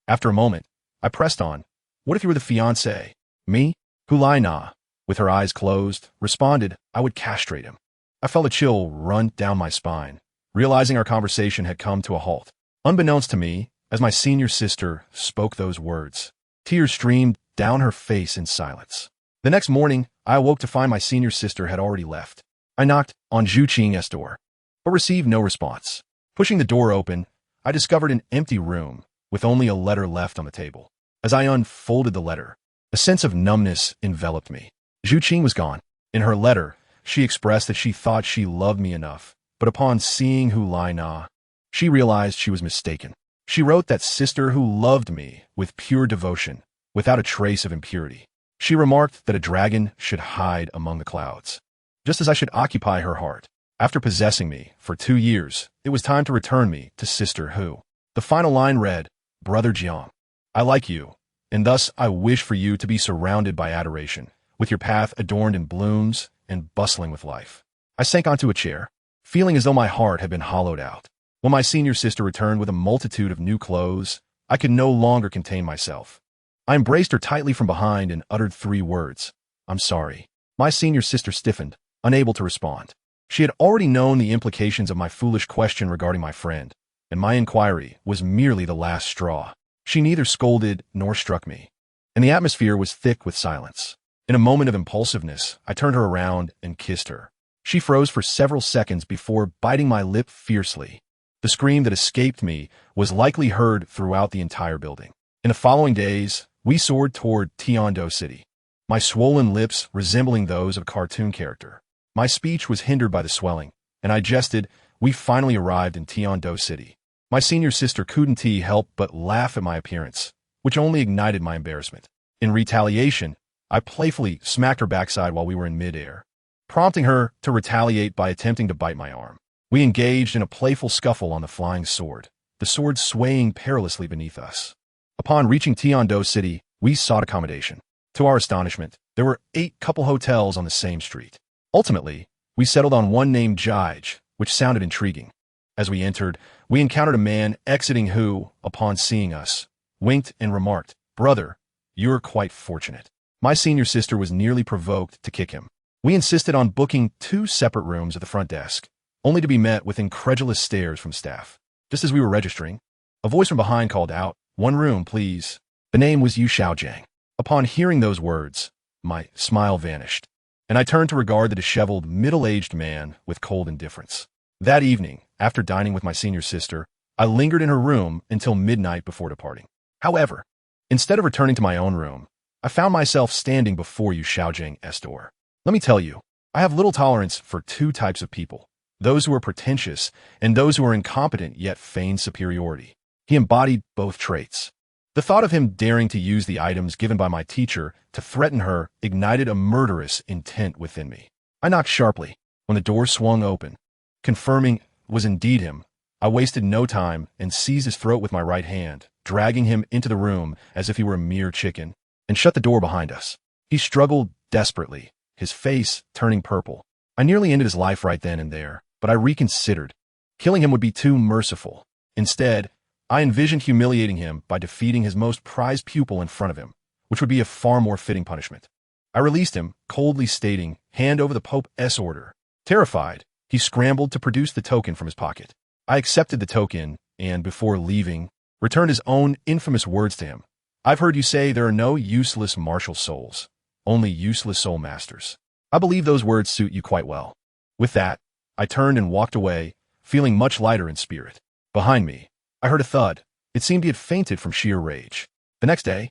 After a moment, I pressed on. What if you were the fiancé? Me? Hulaina, with her eyes closed, responded, I would castrate him. I felt a chill run down my spine, realizing our conversation had come to a halt. Unbeknownst to me, as my senior sister spoke those words, tears streamed down her face in silence. The next morning, I awoke to find my senior sister had already left. I knocked on Zhu Qing's door, but received no response. Pushing the door open, I discovered an empty room with only a letter left on the table. As I unfolded the letter, a sense of numbness enveloped me. Zhu Qing was gone. In her letter, she expressed that she thought she loved me enough, but upon seeing Hulaina, she realized she was mistaken. She wrote that sister who loved me with pure devotion without a trace of impurity. She remarked that a dragon should hide among the clouds, just as I should occupy her heart. After possessing me for 2 years, it was time to return me to Sister Hu. The final line read, "Brother Jiang, I like you, and thus I wish for you to be surrounded by adoration, with your path adorned in blooms and bustling with life." I sank onto a chair, feeling as though my heart had been hollowed out. When my senior sister returned with a multitude of new clothes, I could no longer contain myself. I embraced her tightly from behind and uttered 3 words, "I'm sorry." My senior sister stiffened, unable to respond. She had already known the implications of my foolish question regarding my friend, and my inquiry was merely the last straw. She neither scolded nor struck me, and the atmosphere was thick with silence. In a moment of impulsiveness, I turned her around and kissed her. She froze for several seconds before biting my lip fiercely. The scream that escaped me was likely heard throughout the entire building. In the following days, we soared toward Tiando City, my swollen lips resembling those of a cartoon character. My speech was hindered by the swelling, and I jested, "We finally arrived in Tiando City." My senior sister couldn't help but laugh at my appearance, which only ignited my embarrassment. In retaliation, I playfully smacked her backside while we were in midair, prompting her to retaliate by attempting to bite my arm. We engaged in a playful scuffle on the flying sword, the sword swaying perilously beneath us. Upon reaching Tiando City, we sought accommodation. To our astonishment, there were 8 couple hotels on the same street. Ultimately, we settled on one named Jige, which sounded intriguing. As we entered, we encountered a man exiting who, upon seeing us, winked and remarked, "Brother, you're quite fortunate." My senior sister was nearly provoked to kick him. We insisted on booking 2 separate rooms at the front desk, only to be met with incredulous stares from staff. Just as we were registering, a voice from behind called out, "One room, please." The name was Yu Xiaojiang. Upon hearing those words, my smile vanished, and I turned to regard the disheveled, middle-aged man with cold indifference. That evening, after dining with my senior sister, I lingered in her room until midnight before departing. However, instead of returning to my own room, I found myself standing before Yu Xiaojiang's door. Let me tell you, I have little tolerance for 2 types of people, those who are pretentious and those who are incompetent yet feign superiority. He embodied both traits. The thought of him daring to use the items given by my teacher to threaten her ignited a murderous intent within me. I knocked sharply. When the door swung open, confirming it was indeed him, I wasted no time and seized his throat with my right hand, dragging him into the room as if he were a mere chicken, and shut the door behind us. He struggled desperately, his face turning purple. I nearly ended his life right then and there, but I reconsidered. Killing him would be too merciful. Instead, I envisioned humiliating him by defeating his most prized pupil in front of him, which would be a far more fitting punishment. I released him, coldly stating, "Hand over the Pope's order." Terrified, he scrambled to produce the token from his pocket. I accepted the token and, before leaving, returned his own infamous words to him. "I've heard you say there are no useless martial souls, only useless soul masters. I believe those words suit you quite well." With that, I turned and walked away, feeling much lighter in spirit. Behind me, I heard a thud. It seemed he had fainted from sheer rage. The next day,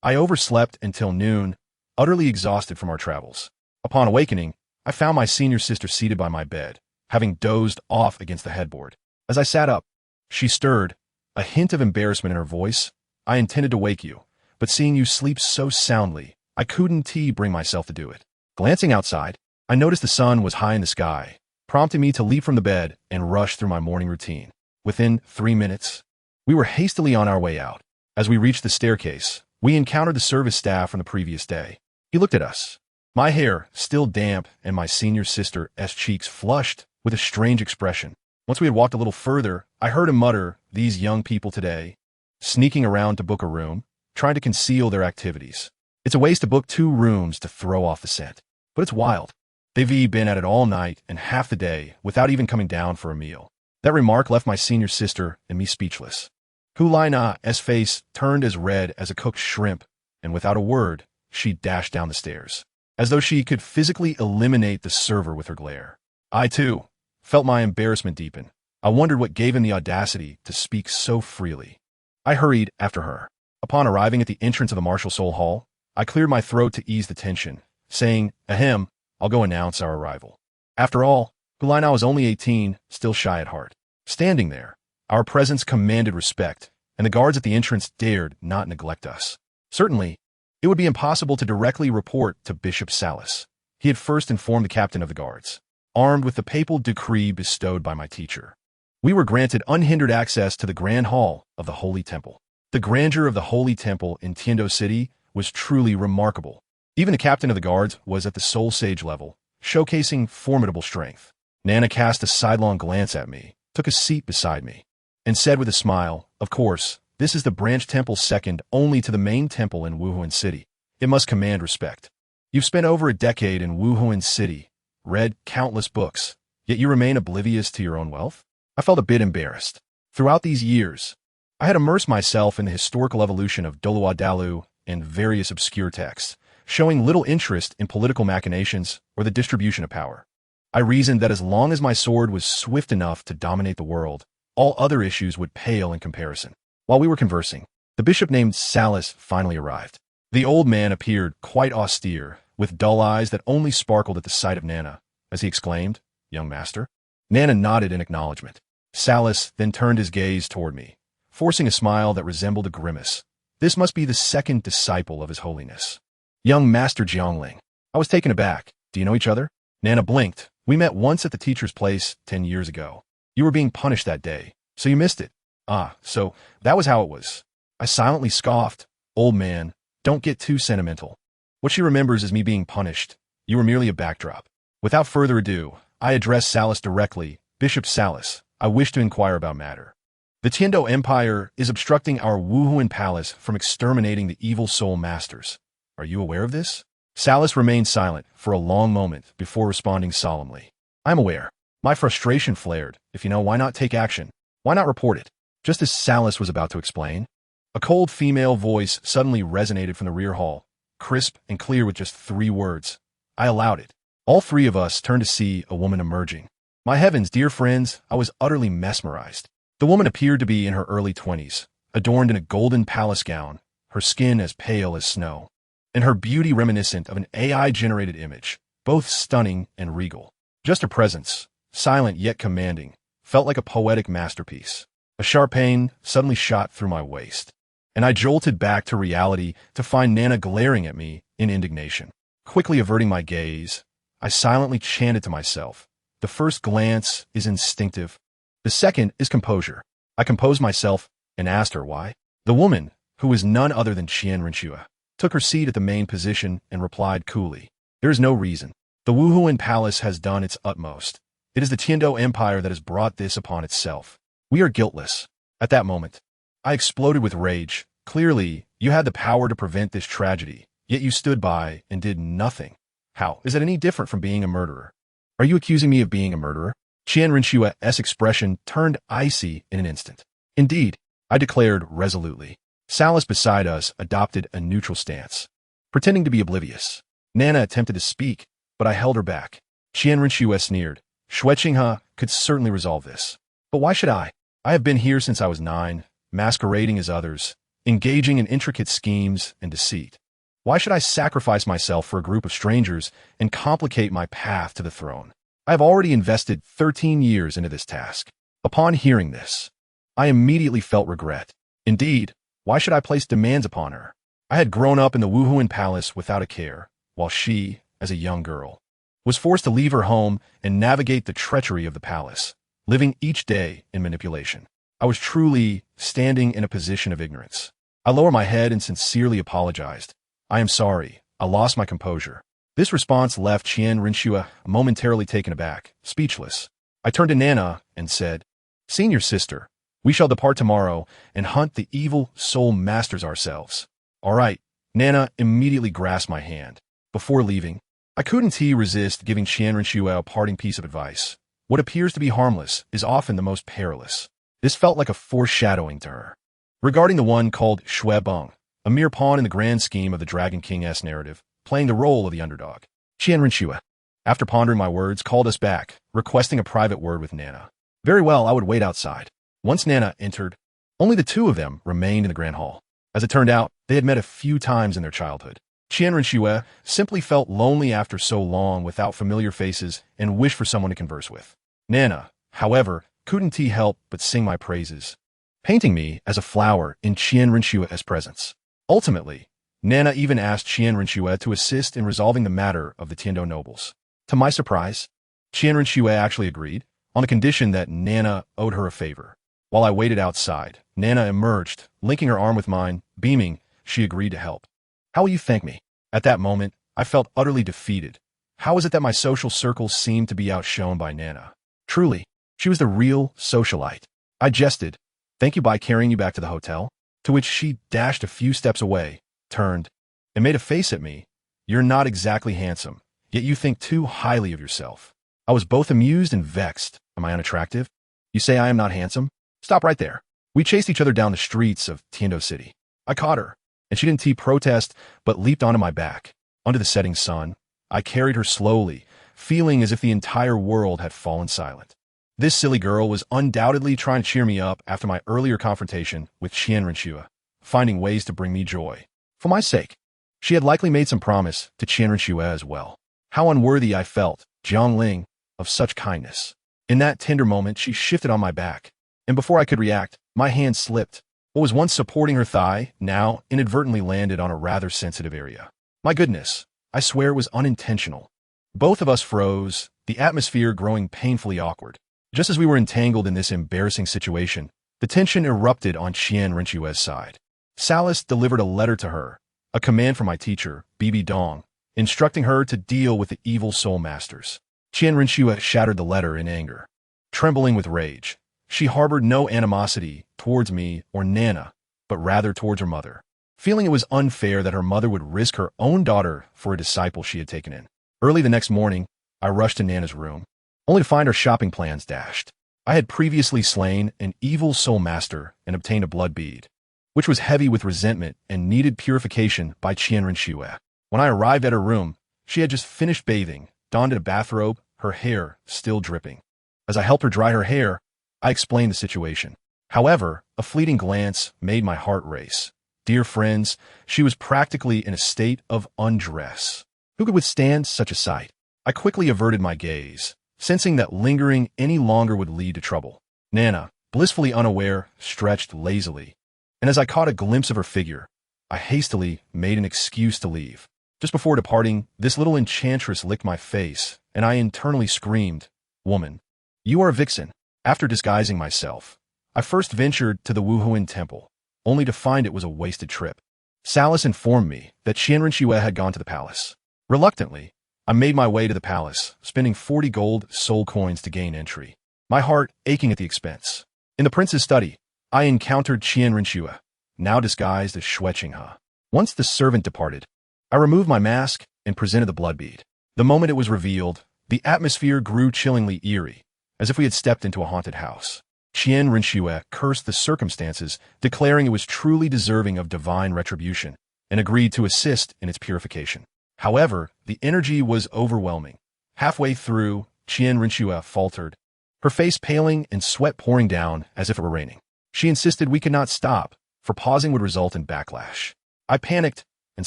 I overslept until noon, utterly exhausted from our travels. Upon awakening, I found my senior sister seated by my bed, having dozed off against the headboard. As I sat up, she stirred, a hint of embarrassment in her voice. "I intended to wake you, but seeing you sleep so soundly, I couldn't bring myself to do it." Glancing outside, I noticed the sun was high in the sky, prompting me to leap from the bed and rush through my morning routine. Within 3 minutes, we were hastily on our way out. As we reached the staircase, we encountered the service staff from the previous day. He looked at us, my hair still damp and my senior sister's cheeks flushed with a strange expression. Once we had walked a little further, I heard him mutter, "These young people today, sneaking around to book a room, trying to conceal their activities. It's a waste to book 2 rooms to throw off the scent. But it's wild. They've been at it all night and half the day without even coming down for a meal." That remark left my senior sister and me speechless. Hulina's face turned as red as a cooked shrimp, and without a word, she dashed down the stairs, as though she could physically eliminate the server with her glare. I, too, felt my embarrassment deepen. I wondered what gave him the audacity to speak so freely. I hurried after her. Upon arriving at the entrance of the Martial Soul Hall, I cleared my throat to ease the tension, saying, "Ahem, I'll go announce our arrival." After all, Hulina was only 18, still shy at heart. Standing there, our presence commanded respect, and the guards at the entrance dared not neglect us. Certainly, It would be impossible to directly report to Bishop Salas. He had first informed the captain of the guards, armed with the papal decree bestowed by my teacher. We were granted unhindered access to the Grand Hall of the Holy Temple. The grandeur of the Holy Temple in Tiendo City was truly remarkable. Even the captain of the guards was at the Soul Sage level, showcasing formidable strength. Nana cast a sidelong glance at me, took a seat beside me, and said with a smile, "Of course, this is the branch temple second only to the main temple in Wuhuan City. It must command respect. You've spent over a decade in Wuhuan City, read countless books, yet you remain oblivious to your own wealth?" I felt a bit embarrassed. Throughout these years, I had immersed myself in the historical evolution of Douluo and various obscure texts, showing little interest in political machinations or the distribution of power. I reasoned that as long as my sword was swift enough to dominate the world, all other issues would pale in comparison. While we were conversing, the bishop named Salas finally arrived. The old man appeared quite austere, with dull eyes that only sparkled at the sight of Nana, as he exclaimed, "Young master?" Nana nodded in acknowledgement. Salas then turned his gaze toward me, forcing a smile that resembled a grimace. This must be the second disciple of His Holiness. "Young Master Jiangling." I was taken aback. "Do you know each other?" Nana blinked. "We met once at the teacher's place 10 years ago. You were being punished that day, so you missed it." "Ah, so that was how it was." I silently scoffed. "Old man, don't get too sentimental. What she remembers is me being punished. You were merely a backdrop." Without further ado, I addressed Salas directly. "Bishop Salas, I wish to inquire about matter. The Tiendo Empire is obstructing our Wuhuan Palace from exterminating the evil soul masters. Are you aware of this?" Salas remained silent for a long moment before responding solemnly. "I'm aware." My frustration flared. "If you know, why not take action? Why not report it?" Just as Salas was about to explain, a cold female voice suddenly resonated from the rear hall, crisp and clear with just 3 words. I allowed it. All 3 of us turned to see a woman emerging. My heavens, dear friends, I was utterly mesmerized. The woman appeared to be in her early 20s, adorned in a golden palace gown, her skin as pale as snow, and her beauty reminiscent of an AI-generated image, both stunning and regal. Just her presence, silent yet commanding, felt like a poetic masterpiece. A sharp pain suddenly shot through my waist, and I jolted back to reality to find Nana glaring at me in indignation. Quickly averting my gaze, I silently chanted to myself, "The first glance is instinctive. The second is composure." I composed myself and asked her why. The woman, who was none other than Reincarnation, took her seat at the main position and replied coolly, "There is no reason. The Wuhuan Palace has done its utmost. It is the Tiendo Empire that has brought this upon itself. We are guiltless." At that moment, I exploded with rage. "Clearly, you had the power to prevent this tragedy, yet you stood by and did nothing. How is that any different from being a murderer? Are you accusing me of being a murderer?" Reincarnation's expression turned icy in an instant. "Indeed," I declared resolutely. Salas beside us adopted a neutral stance, pretending to be oblivious. Nana attempted to speak, but I held her back. Reincarnation sneered. "Shueqinghe could certainly resolve this. But why should I? I have been here since I was 9, masquerading as others, engaging in intricate schemes and deceit. Why should I sacrifice myself for a group of strangers and complicate my path to the throne? I have already invested 13 years into this task." Upon hearing this, I immediately felt regret. Indeed, why should I place demands upon her? I had grown up in the Wuhuan Palace without a care, while she, as a young girl, was forced to leave her home and navigate the treachery of the palace, living each day in manipulation. I was truly standing in a position of ignorance. I lowered my head and sincerely apologized. "I am sorry. I lost my composure." This response left Reincarnation momentarily taken aback, speechless. I turned to Nana and said, "Senior sister, we shall depart tomorrow and hunt the evil soul masters ourselves." "All right." Nana immediately grasped my hand. Before leaving, I couldn't resist giving Reincarnation a parting piece of advice. What appears to be harmless is often the most perilous. This felt like a foreshadowing to her. Regarding the one called Shui Beng, a mere pawn in the grand scheme of the Dragon King-esque narrative, playing the role of the underdog, Reincarnation, after pondering my words, called us back, requesting a private word with Nana. Very well, I would wait outside. Once Nana entered, only the 2 of them remained in the grand hall. As it turned out, they had met a few times in their childhood. Reincarnation simply felt lonely after so long without familiar faces and wished for someone to converse with. Nana, however, couldn't help but sing my praises, painting me as a flower in Reincarnation's presence. Ultimately, Nana even asked Qian Rinxue to assist in resolving the matter of the Tiando nobles. To my surprise, Qian Rinxue actually agreed, on the condition that Nana owed her a favor. While I waited outside, Nana emerged, linking her arm with mine, beaming. She agreed to help. How will you thank me? At that moment, I felt utterly defeated. How is it that my social circle seemed to be outshone by Nana? Truly, she was the real socialite. I jested, thank you by carrying you back to the hotel, to which she dashed a few steps away, turned, and made a face at me. You're not exactly handsome, yet you think too highly of yourself. I was both amused and vexed. Am I unattractive? You say I am not handsome? Stop right there. We chased each other down the streets of Tiando City. I caught her, and she didn't protest, but leaped onto my back. Under the setting sun, I carried her slowly, feeling as if the entire world had fallen silent. This silly girl was undoubtedly trying to cheer me up after my earlier confrontation with Qian Rinxue, finding ways to bring me joy. For my sake, she had likely made some promise to Qian Rinxue as well. How unworthy I felt, Jiangling, of such kindness. In that tender moment, she shifted on my back, and before I could react, my hand slipped. What was once supporting her thigh now inadvertently landed on a rather sensitive area. My goodness, I swear it was unintentional. Both of us froze, the atmosphere growing painfully awkward. Just as we were entangled in this embarrassing situation, the tension erupted on Qian Rinxue's side. Salas delivered a letter to her, a command from my teacher, Bibi Dong, instructing her to deal with the evil soul masters. Qian Rinxue shattered the letter in anger. Trembling with rage, she harbored no animosity towards me or Nana, but rather towards her mother, feeling it was unfair that her mother would risk her own daughter for a disciple she had taken in. Early the next morning, I rushed to Nana's room, only to find her shopping plans dashed. I had previously slain an evil soul master and obtained a blood bead, which was heavy with resentment and needed purification by Qian Rinxue. When I arrived at her room, she had just finished bathing, donned a bathrobe, her hair still dripping. As I helped her dry her hair, I explained the situation. However, a fleeting glance made my heart race. Dear friends, she was practically in a state of undress. Who could withstand such a sight? I quickly averted my gaze, sensing that lingering any longer would lead to trouble. Nana, blissfully unaware, stretched lazily, and as I caught a glimpse of her figure, I hastily made an excuse to leave. Just before departing, this little enchantress licked my face, and I internally screamed, "Woman, you are a vixen." After disguising myself, I first ventured to the Wuhuan temple, only to find it was a wasted trip. Salas informed me that Qian Rinxue had gone to the palace. Reluctantly, I made my way to the palace, spending 40 gold soul coins to gain entry, my heart aching at the expense. In the prince's study, I encountered Qian Rinxue, now disguised as Xue Qinghe. Once the servant departed, I removed my mask and presented the blood bead. The moment it was revealed, the atmosphere grew chillingly eerie, as if we had stepped into a haunted house. Qian Rinxue cursed the circumstances, declaring it was truly deserving of divine retribution, and agreed to assist in its purification. However, the energy was overwhelming. Halfway through, Qian Rinxue faltered, her face paling and sweat pouring down as if it were raining. She insisted we could not stop, for pausing would result in backlash. I panicked and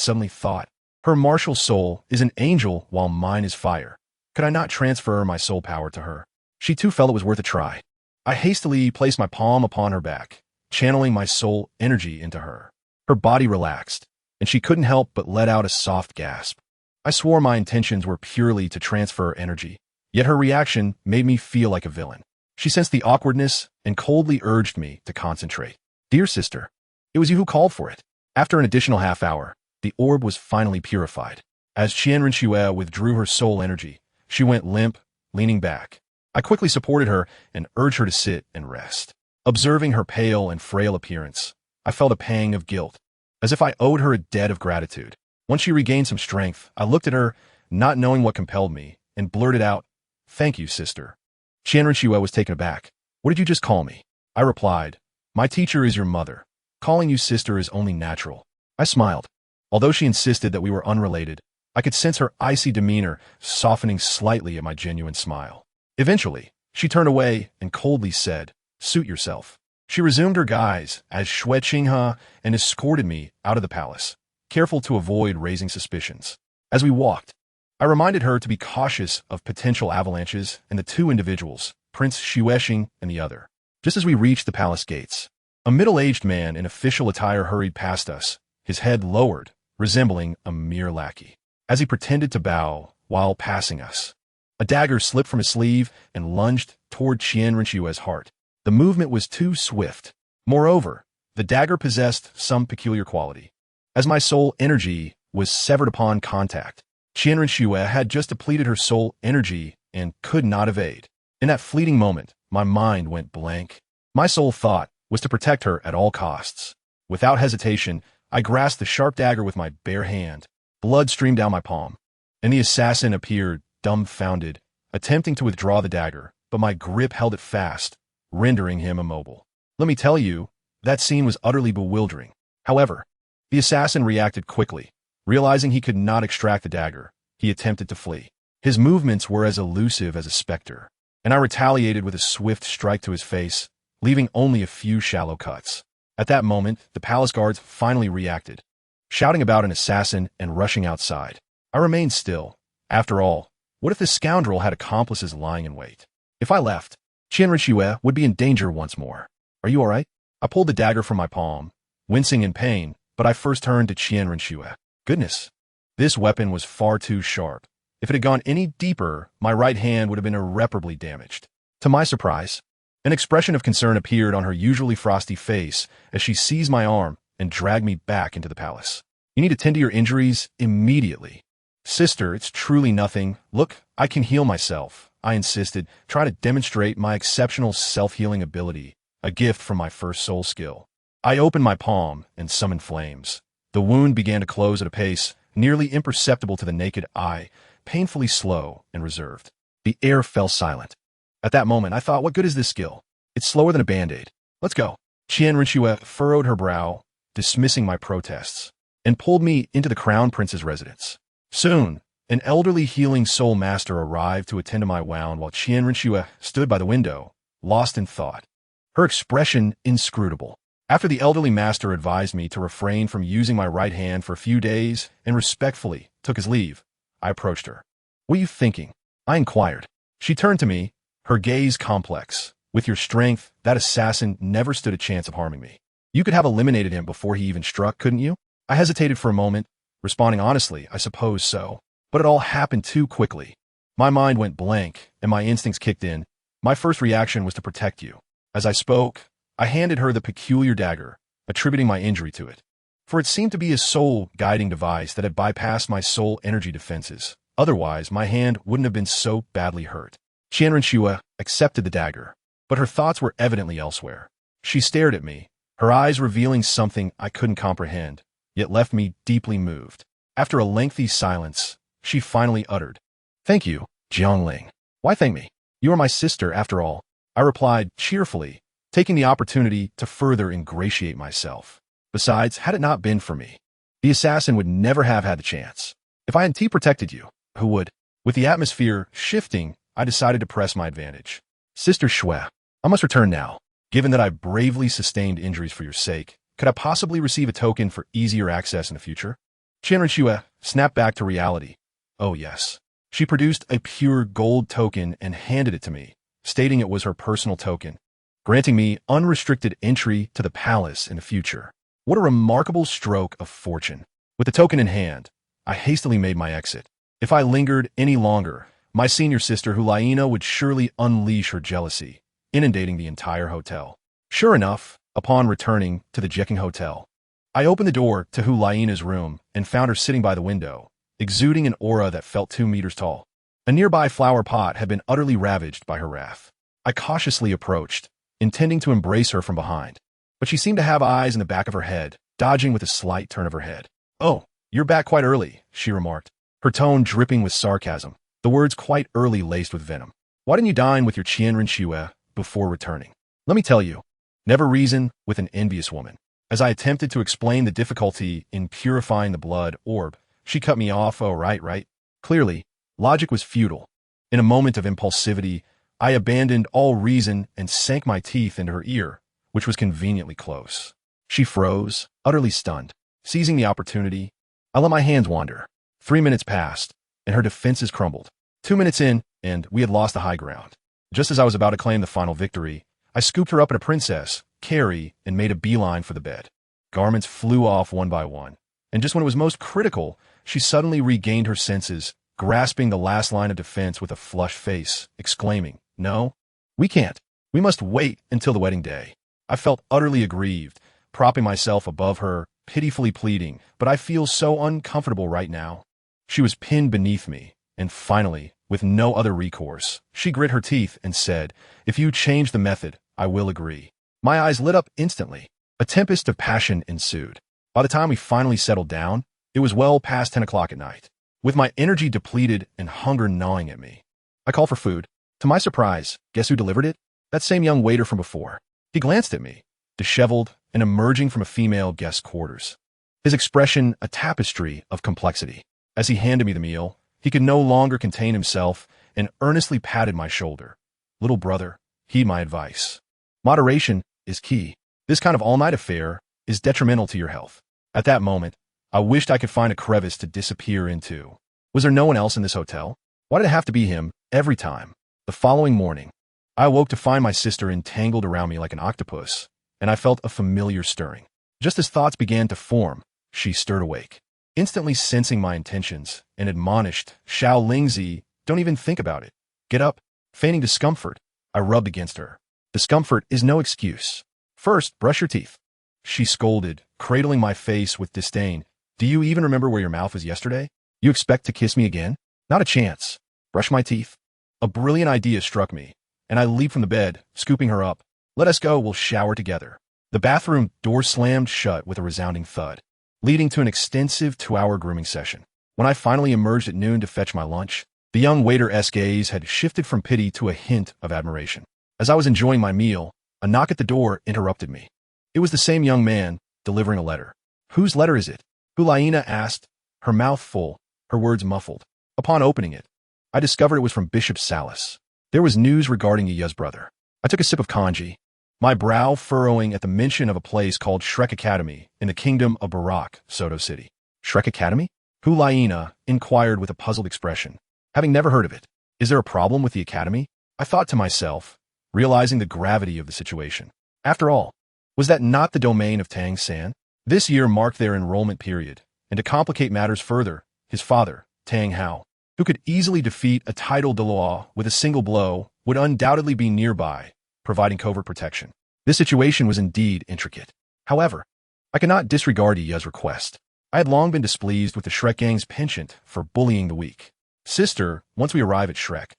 suddenly thought, her martial soul is an angel while mine is fire. Could I not transfer my soul power to her? She too felt it was worth a try. I hastily placed my palm upon her back, channeling my soul energy into her. Her body relaxed, and she couldn't help but let out a soft gasp. I swore my intentions were purely to transfer energy, yet her reaction made me feel like a villain. She sensed the awkwardness and coldly urged me to concentrate. Dear sister, it was you who called for it. After an additional half hour, the orb was finally purified. As Qian Rinxue withdrew her soul energy, she went limp, leaning back. I quickly supported her and urged her to sit and rest. Observing her pale and frail appearance, I felt a pang of guilt, as if I owed her a debt of gratitude. Once she regained some strength, I looked at her, not knowing what compelled me, and blurted out, "Thank you, sister." Qian Rinxue was taken aback. "What did you just call me?" I replied, "My teacher is your mother. Calling you sister is only natural." I smiled. Although she insisted that we were unrelated, I could sense her icy demeanor softening slightly at my genuine smile. Eventually, she turned away and coldly said, "Suit yourself." She resumed her guise as Xue Qinghe and escorted me out of the palace, careful to avoid raising suspicions. As we walked, I reminded her to be cautious of potential avalanches and the two individuals, Prince Xuexing and the other. Just as we reached the palace gates, a middle-aged man in official attire hurried past us, his head lowered, resembling a mere lackey. As he pretended to bow while passing us, a dagger slipped from his sleeve and lunged toward Qian Renshue's heart. The movement was too swift. Moreover, the dagger possessed some peculiar quality. As my soul energy was severed upon contact, Qian Renshue had just depleted her soul energy and could not evade. In that fleeting moment, my mind went blank. My sole thought was to protect her at all costs. Without hesitation, I grasped the sharp dagger with my bare hand. Blood streamed down my palm, and the assassin appeared dumbfounded, attempting to withdraw the dagger, but my grip held it fast, rendering him immobile. Let me tell you, that scene was utterly bewildering. However, the assassin reacted quickly. Realizing he could not extract the dagger, he attempted to flee. His movements were as elusive as a specter, and I retaliated with a swift strike to his face, leaving only a few shallow cuts. At that moment, the palace guards finally reacted, shouting about an assassin and rushing outside. I remained still. After all, what if this scoundrel had accomplices lying in wait? If I left, Qian Renshue would be in danger once more. Are you all right? I pulled the dagger from my palm, wincing in pain, but I first turned to Qian Renshue. Goodness, this weapon was far too sharp. If it had gone any deeper, my right hand would have been irreparably damaged. To my surprise, an expression of concern appeared on her usually frosty face as she seized my arm and dragged me back into the palace. You need to tend to your injuries immediately. Sister, it's truly nothing. Look, I can heal myself, I insisted, trying to demonstrate my exceptional self-healing ability, a gift from my first soul skill. I opened my palm and summoned flames. The wound began to close at a pace nearly imperceptible to the naked eye, painfully slow and reserved. The air fell silent. At that moment, I thought, what good is this skill? It's slower than a band-aid. Let's go. Qian Renshue furrowed her brow, dismissing my protests, and pulled me into the crown prince's residence. Soon, an elderly healing soul master arrived to attend to my wound while Qian Renshue stood by the window, lost in thought, her expression inscrutable. After the elderly master advised me to refrain from using my right hand for a few days and respectfully took his leave, I approached her. What are you thinking? I inquired. She turned to me, her gaze complex. With your strength, that assassin never stood a chance of harming me. You could have eliminated him before he even struck, couldn't you? I hesitated for a moment, responding honestly, I suppose so. But it all happened too quickly. My mind went blank, and my instincts kicked in. My first reaction was to protect you. As I spoke, I handed her the peculiar dagger, attributing my injury to it. For it seemed to be a soul-guiding device that had bypassed my soul energy defenses. Otherwise, my hand wouldn't have been so badly hurt. Qian Renshue accepted the dagger, but her thoughts were evidently elsewhere. She stared at me, her eyes revealing something I couldn't comprehend, yet left me deeply moved. After a lengthy silence, she finally uttered, "Thank you, Jiangling." "Why thank me? You are my sister, after all," I replied cheerfully, taking the opportunity to further ingratiate myself. Besides, had it not been for me, the assassin would never have had the chance. If I hadn't protected you, who would? With the atmosphere shifting, I decided to press my advantage. Sister Shui, I must return now. Given that I bravely sustained injuries for your sake, could I possibly receive a token for easier access in the future? Qian Renshue snapped back to reality. Oh yes. She produced a pure gold token and handed it to me, stating it was her personal token, granting me unrestricted entry to the palace in the future. What a remarkable stroke of fortune. With the token in hand, I hastily made my exit. If I lingered any longer, my senior sister Hulaina would surely unleash her jealousy, inundating the entire hotel. Sure enough, upon returning to the Jeking Hotel, I opened the door to Hulaina's room and found her sitting by the window, exuding an aura that felt 2 meters tall. A nearby flower pot had been utterly ravaged by her wrath. I cautiously approached, intending to embrace her from behind, but she seemed to have eyes in the back of her head, dodging with a slight turn of her head. "Oh, you're back quite early," she remarked, her tone dripping with sarcasm, the words quite early laced with venom. "Why didn't you dine with your Qian Renshue before returning?" Let me tell you, never reason with an envious woman. As I attempted to explain the difficulty in purifying the blood orb, she cut me off. "Oh, right. Clearly, logic was futile. In a moment of impulsivity, I abandoned all reason and sank my teeth into her ear, which was conveniently close. She froze, utterly stunned. Seizing the opportunity, I let my hands wander. 3 minutes passed, and her defenses crumbled. 2 minutes in, and we had lost the high ground. Just as I was about to claim the final victory, I scooped her up in a princess, carry, and made a beeline for the bed. Garments flew off one by one. And just when it was most critical, she suddenly regained her senses, grasping the last line of defense with a flushed face, exclaiming, "No, we can't. We must wait until the wedding day." I felt utterly aggrieved, propping myself above her, pitifully pleading, "But I feel so uncomfortable right now." She was pinned beneath me, and finally, with no other recourse, she grit her teeth and said, "If you change the method, I will agree." My eyes lit up instantly. A tempest of passion ensued. By the time we finally settled down, it was well past 10 o'clock at night. With my energy depleted and hunger gnawing at me, I called for food. To my surprise, guess who delivered it? That same young waiter from before. He glanced at me, disheveled and emerging from a female guest's quarters. His expression a tapestry of complexity. As he handed me the meal, he could no longer contain himself and earnestly patted my shoulder. "Little brother, heed my advice. Moderation is key. This kind of all-night affair is detrimental to your health." At that moment, I wished I could find a crevice to disappear into. Was there no one else in this hotel? Why did it have to be him every time? The following morning, I awoke to find my sister entangled around me like an octopus, and I felt a familiar stirring. Just as thoughts began to form, she stirred awake, instantly sensing my intentions, and admonished, "Xiao Lingzi, don't even think about it. Get up." Feigning discomfort, I rubbed against her. "Discomfort is no excuse. First, brush your teeth." She scolded, cradling my face with disdain. "Do you even remember where your mouth was yesterday? You expect to kiss me again? Not a chance. Brush my teeth." A brilliant idea struck me, and I leaped from the bed, scooping her up. "Let us go, we'll shower together." The bathroom door slammed shut with a resounding thud, leading to an extensive 2-hour grooming session. When I finally emerged at noon to fetch my lunch, the young waiter's gaze had shifted from pity to a hint of admiration. As I was enjoying my meal, a knock at the door interrupted me. It was the same young man, delivering a letter. "Whose letter is it?" Hulaina asked, her mouth full, her words muffled. Upon opening it, I discovered it was from Bishop Salas. There was news regarding Yaya's brother. I took a sip of kanji, my brow furrowing at the mention of a place called Shrek Academy in the kingdom of Barak, Soto City. Shrek Academy? Hulaina inquired with a puzzled expression, having never heard of it. "Is there a problem with the academy?" I thought to myself, realizing the gravity of the situation. After all, was that not the domain of Tang San? This year marked their enrollment period, and to complicate matters further, his father, Tang Hao, who could easily defeat a titled Douluo with a single blow, would undoubtedly be nearby, providing covert protection. This situation was indeed intricate. However, I could not disregard Yaya's request. I had long been displeased with the Shrek gang's penchant for bullying the weak. "Sister, once we arrive at Shrek,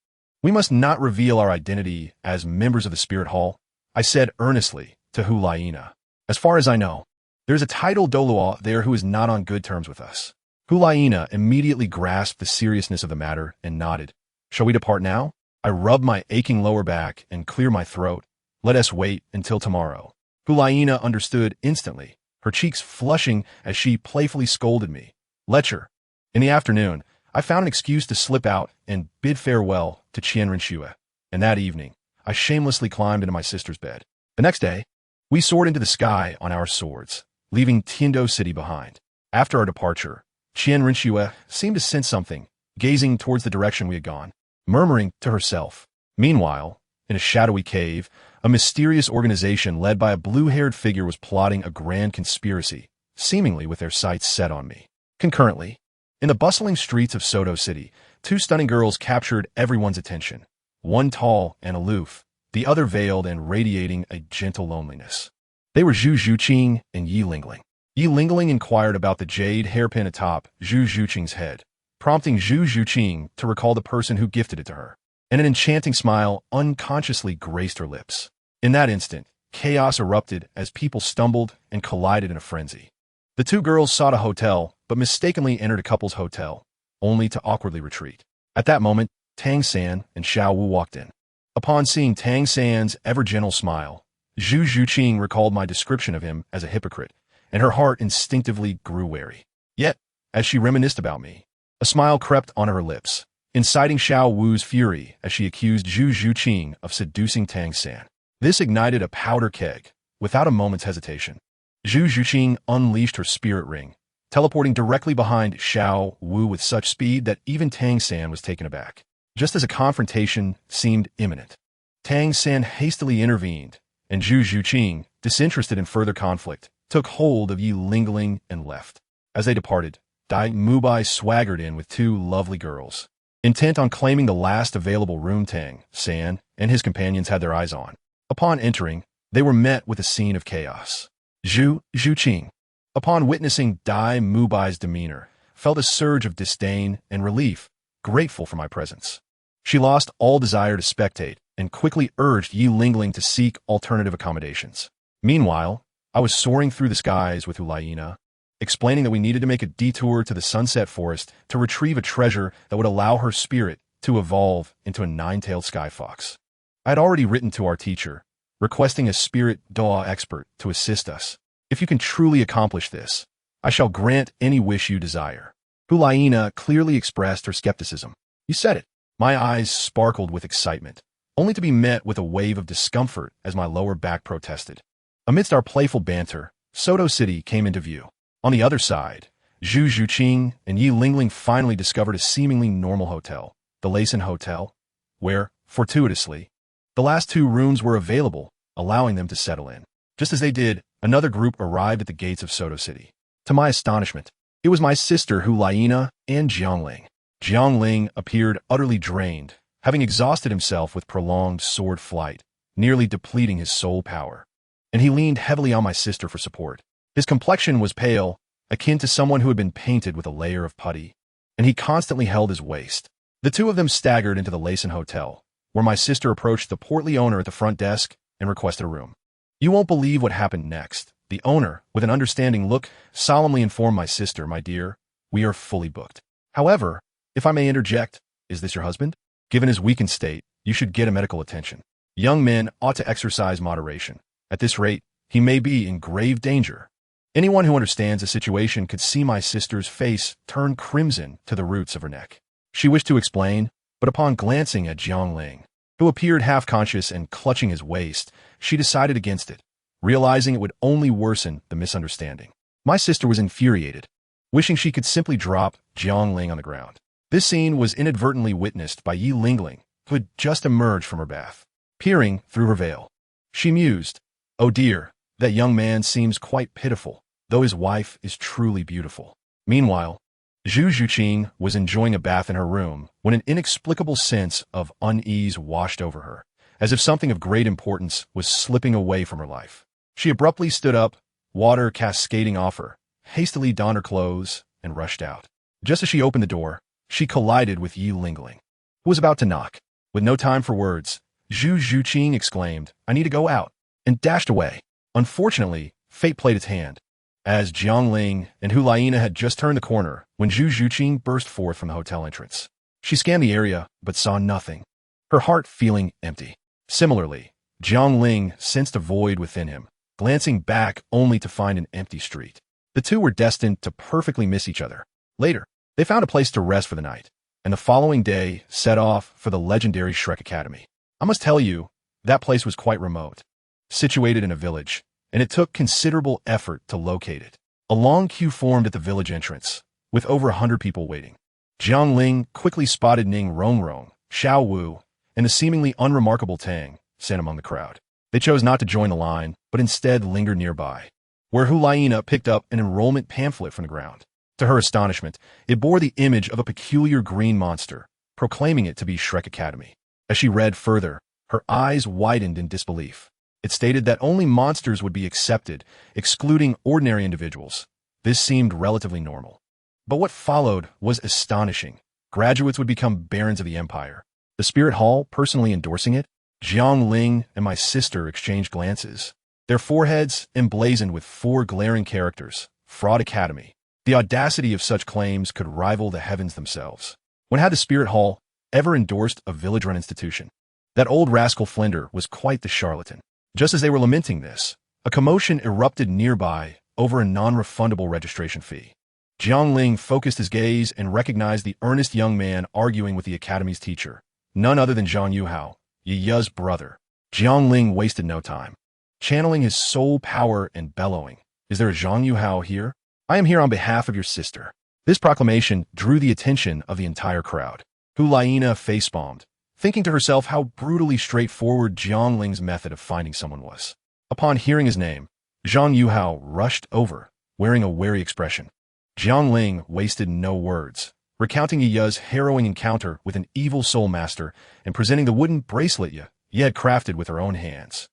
we must not reveal our identity as members of the Spirit Hall," I said earnestly to Hulaina. "As far as I know, there is a titled Douluo there who is not on good terms with us." Hulaina immediately grasped the seriousness of the matter and nodded. "Shall we depart now?" I rubbed my aching lower back and cleared my throat. "Let us wait until tomorrow." Hulaina understood instantly, her cheeks flushing as she playfully scolded me. Lecture. In the afternoon, I found an excuse to slip out and bid farewell to Qianrenxue, and that evening, I shamelessly climbed into my sister's bed. The next day, we soared into the sky on our swords, leaving Tiando City behind. After our departure, Qianrenxue seemed to sense something, gazing towards the direction we had gone, murmuring to herself. Meanwhile, in a shadowy cave, a mysterious organization led by a blue-haired figure was plotting a grand conspiracy, seemingly with their sights set on me. Concurrently, in the bustling streets of Soto City, 2 stunning girls captured everyone's attention, one tall and aloof, the other veiled and radiating a gentle loneliness. They were Zhu Zhuqing and Yi Lingling. Yi Lingling inquired about the jade hairpin atop Zhu Zhuqing's head, prompting Zhu Zhuqing to recall the person who gifted it to her, and an enchanting smile unconsciously graced her lips. In that instant, chaos erupted as people stumbled and collided in a frenzy. The 2 girls sought a hotel, but mistakenly entered a couple's hotel, only to awkwardly retreat. At that moment, Tang San and Xiao Wu walked in. Upon seeing Tang San's ever-gentle smile, Zhu Zhuqing recalled my description of him as a hypocrite, and her heart instinctively grew wary. Yet, as she reminisced about me, a smile crept onto her lips, inciting Xiao Wu's fury as she accused Zhu Zhuqing of seducing Tang San. This ignited a powder keg, without a moment's hesitation. Zhu Zhuqing unleashed her spirit ring, teleporting directly behind Xiao Wu with such speed that even Tang San was taken aback. Just as a confrontation seemed imminent, Tang San hastily intervened, and Zhu Zhuqing, disinterested in further conflict, took hold of Yi Lingling and left. As they departed, Dai Mubai swaggered in with two lovely girls. Intent on claiming the last available room, Tang San and his companions had their eyes on. Upon entering, they were met with a scene of chaos. Zhu Qing, upon witnessing Dai Mubai's demeanor, felt a surge of disdain and relief, grateful for my presence. She lost all desire to spectate and quickly urged Yi Lingling to seek alternative accommodations. Meanwhile, I was soaring through the skies with Ulaina, explaining that we needed to make a detour to the Sunset Forest to retrieve a treasure that would allow her spirit to evolve into a nine-tailed sky fox. I had already written to our teacher, requesting a spirit Daw expert to assist us. If you can truly accomplish this, I shall grant any wish you desire. Ulaina clearly expressed her skepticism. You said it. My eyes sparkled with excitement, only to be met with a wave of discomfort as my lower back protested. Amidst our playful banter, Soto City came into view. On the other side, Zhu Qing and Yi Lingling finally discovered a seemingly normal hotel, the Laysan Hotel, where, fortuitously, the last two rooms were available, allowing them to settle in. Just as they did, another group arrived at the gates of Soto City. To my astonishment, it was my sister Ulaina and Jiangling. Jiangling appeared utterly drained, having exhausted himself with prolonged sword flight, nearly depleting his soul power. And he leaned heavily on my sister for support. His complexion was pale, akin to someone who had been painted with a layer of putty, and he constantly held his waist. The two of them staggered into the Laysan Hotel, where my sister approached the portly owner at the front desk and requested a room. You won't believe what happened next. The owner, with an understanding look, solemnly informed my sister, "My dear, we are fully booked. However, if I may interject, is this your husband? Given his weakened state, you should get a medical attention. Young men ought to exercise moderation. At this rate, he may be in grave danger." Anyone who understands the situation could see my sister's face turn crimson to the roots of her neck. She wished to explain, but upon glancing at Jiangling, who appeared half-conscious and clutching his waist, she decided against it, realizing it would only worsen the misunderstanding. My sister was infuriated, wishing she could simply drop Jiangling on the ground. This scene was inadvertently witnessed by Yi Lingling, who had just emerged from her bath. Peering through her veil, she mused, "Oh dear, that young man seems quite pitiful, though his wife is truly beautiful." Meanwhile, Zhu Qing was enjoying a bath in her room when an inexplicable sense of unease washed over her, as if something of great importance was slipping away from her life. She abruptly stood up, water cascading off her, hastily donned her clothes, and rushed out. Just as she opened the door, she collided with Yi Lingling, who was about to knock. With no time for words, Zhu Qing exclaimed, "I need to go out," and dashed away. Unfortunately, fate played its hand, as Jiangling and Ulaina had just turned the corner when Zhu Qing burst forth from the hotel entrance. She scanned the area, but saw nothing, her heart feeling empty. Similarly, Jiangling sensed a void within him, glancing back only to find an empty street. The two were destined to perfectly miss each other. Later, they found a place to rest for the night, and the following day set off for the legendary Shrek Academy. I must tell you, that place was quite remote, situated in a village, and it took considerable effort to locate it. A long queue formed at the village entrance, with over 100 people waiting. Jiangling quickly spotted Ning Rongrong, Xiao Wu, and the seemingly unremarkable Tang San among the crowd. They chose not to join the line, but instead lingered nearby, where Ulaina picked up an enrollment pamphlet from the ground. To her astonishment, it bore the image of a peculiar green monster, proclaiming it to be Shrek Academy. As she read further, her eyes widened in disbelief. It stated that only monsters would be accepted, excluding ordinary individuals. This seemed relatively normal. But what followed was astonishing. Graduates would become barons of the empire. The Spirit Hall personally endorsing it. Jiangling and my sister exchanged glances, their foreheads emblazoned with 4 glaring characters: Fraud Academy. The audacity of such claims could rival the heavens themselves. When had the Spirit Hall ever endorsed a village-run institution? That old rascal Flinder was quite the charlatan. Just as they were lamenting this, a commotion erupted nearby over a non-refundable registration fee. Jiangling focused his gaze and recognized the earnest young man arguing with the academy's teacher, none other than Zhang Yuhao, Yi's brother. Jiangling wasted no time, channeling his soul power and bellowing, "Is there a Zhang Yuhao here? I am here on behalf of your sister." This proclamation drew the attention of the entire crowd. Ulaina facepalmed, thinking to herself how brutally straightforward Jiangling's method of finding someone was. Upon hearing his name, Zhang Yuhao rushed over, wearing a wary expression. Jiangling wasted no words, recounting Ya's harrowing encounter with an evil soul master and presenting the wooden bracelet Ye had crafted with her own hands.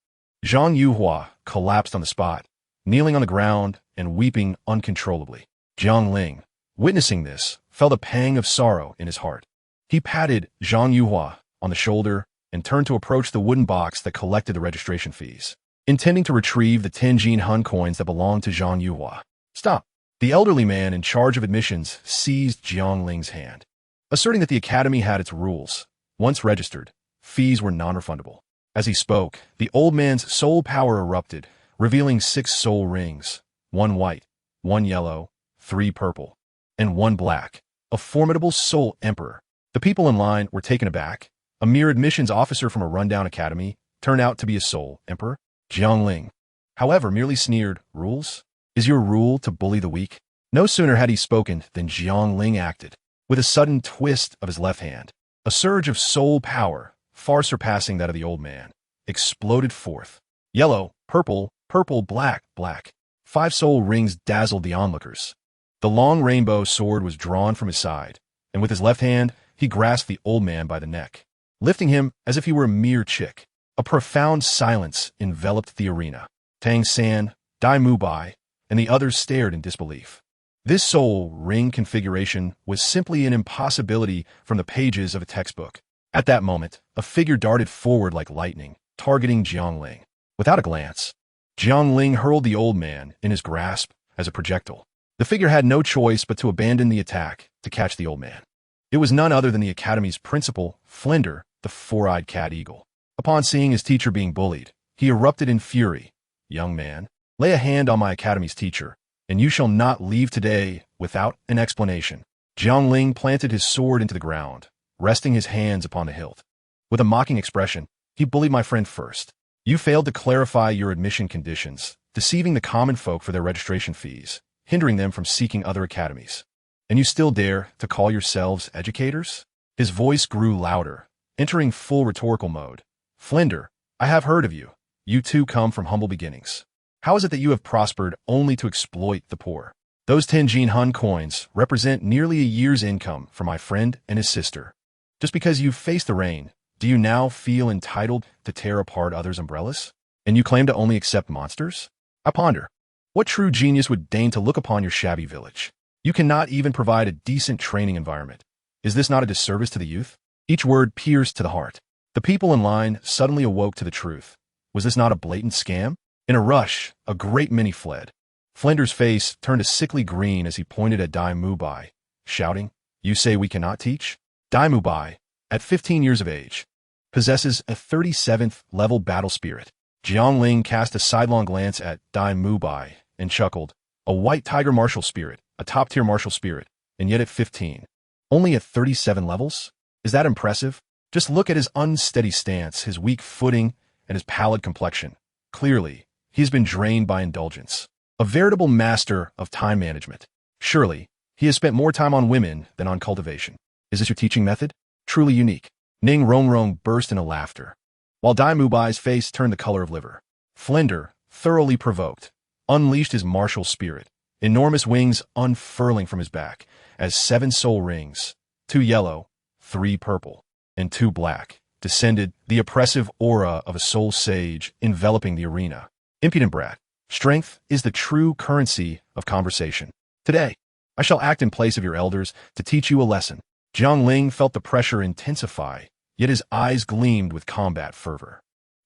Zhang Yuhua collapsed on the spot, kneeling on the ground and weeping uncontrollably. Jiangling, witnessing this, felt a pang of sorrow in his heart. He patted Zhang Yuhua on the shoulder and turned to approach the wooden box that collected the registration fees, intending to retrieve the 10 Jin Hun coins that belonged to Zhang Yuhua. Stop! The elderly man in charge of admissions seized Jiangling's hand, asserting that the academy had its rules. Once registered, fees were non-refundable. As he spoke, the old man's soul power erupted, revealing 6 soul rings, 1 white, 1 yellow, 3 purple, and 1 black, a formidable soul emperor. The people in line were taken aback. A mere admissions officer from a rundown academy turned out to be a soul emperor. Jiangling, however, merely sneered, "Rules? Is your rule to bully the weak?" No sooner had he spoken than Jiangling acted. With a sudden twist of his left hand, a surge of soul power, far surpassing that of the old man, exploded forth. Yellow, purple, purple, black, black. 5 soul rings dazzled the onlookers. The long rainbow sword was drawn from his side, and with his left hand, he grasped the old man by the neck, lifting him as if he were a mere chick. A profound silence enveloped the arena. Tang San, Dai Mubai, and the others stared in disbelief. This soul ring configuration was simply an impossibility from the pages of a textbook. At that moment, a figure darted forward like lightning, targeting Jiangling. Without a glance, Jiangling hurled the old man in his grasp as a projectile. The figure had no choice but to abandon the attack to catch the old man. It was none other than the academy's principal, Flinder, the four-eyed cat eagle. Upon seeing his teacher being bullied, he erupted in fury. "Young man, lay a hand on my academy's teacher, and you shall not leave today without an explanation." Jiangling planted his sword into the ground, resting his hands upon the hilt. With a mocking expression, he bullied my friend first. "You failed to clarify your admission conditions, deceiving the common folk for their registration fees, hindering them from seeking other academies. And you still dare to call yourselves educators?" His voice grew louder, entering full rhetorical mode. "Flinder, I have heard of you. You too come from humble beginnings. How is it that you have prospered only to exploit the poor? Those 10 Jin Hun coins represent nearly a year's income for my friend and his sister. Just because you've faced the rain, do you now feel entitled to tear apart others' umbrellas? And you claim to only accept monsters? I ponder, what true genius would deign to look upon your shabby village? You cannot even provide a decent training environment. Is this not a disservice to the youth?" Each word pierced to the heart. The people in line suddenly awoke to the truth. Was this not a blatant scam? In a rush, a great many fled. Flinder's face turned a sickly green as he pointed at Dai Mubai, shouting, "You say we cannot teach?" Dai Mubai, at 15 years of age, possesses a 37th level battle spirit. Jiangling cast a sidelong glance at Dai Mubai and chuckled. A white tiger martial spirit, a top-tier martial spirit, and yet at 15. Only at 37 levels? Is that impressive? Just look at his unsteady stance, his weak footing, and his pallid complexion. Clearly, he has been drained by indulgence. A veritable master of time management. Surely, he has spent more time on women than on cultivation. Is this your teaching method? Truly unique. Ning Rongrong burst into laughter, while Dai Mubai's face turned the color of liver. Flinder, thoroughly provoked, unleashed his martial spirit, enormous wings unfurling from his back, as 7 soul rings, 2 yellow, 3 purple, and 2 black, descended, the oppressive aura of a soul sage enveloping the arena. Impudent brat, strength is the true currency of conversation. Today, I shall act in place of your elders to teach you a lesson. Jiangling felt the pressure intensify, yet his eyes gleamed with combat fervor.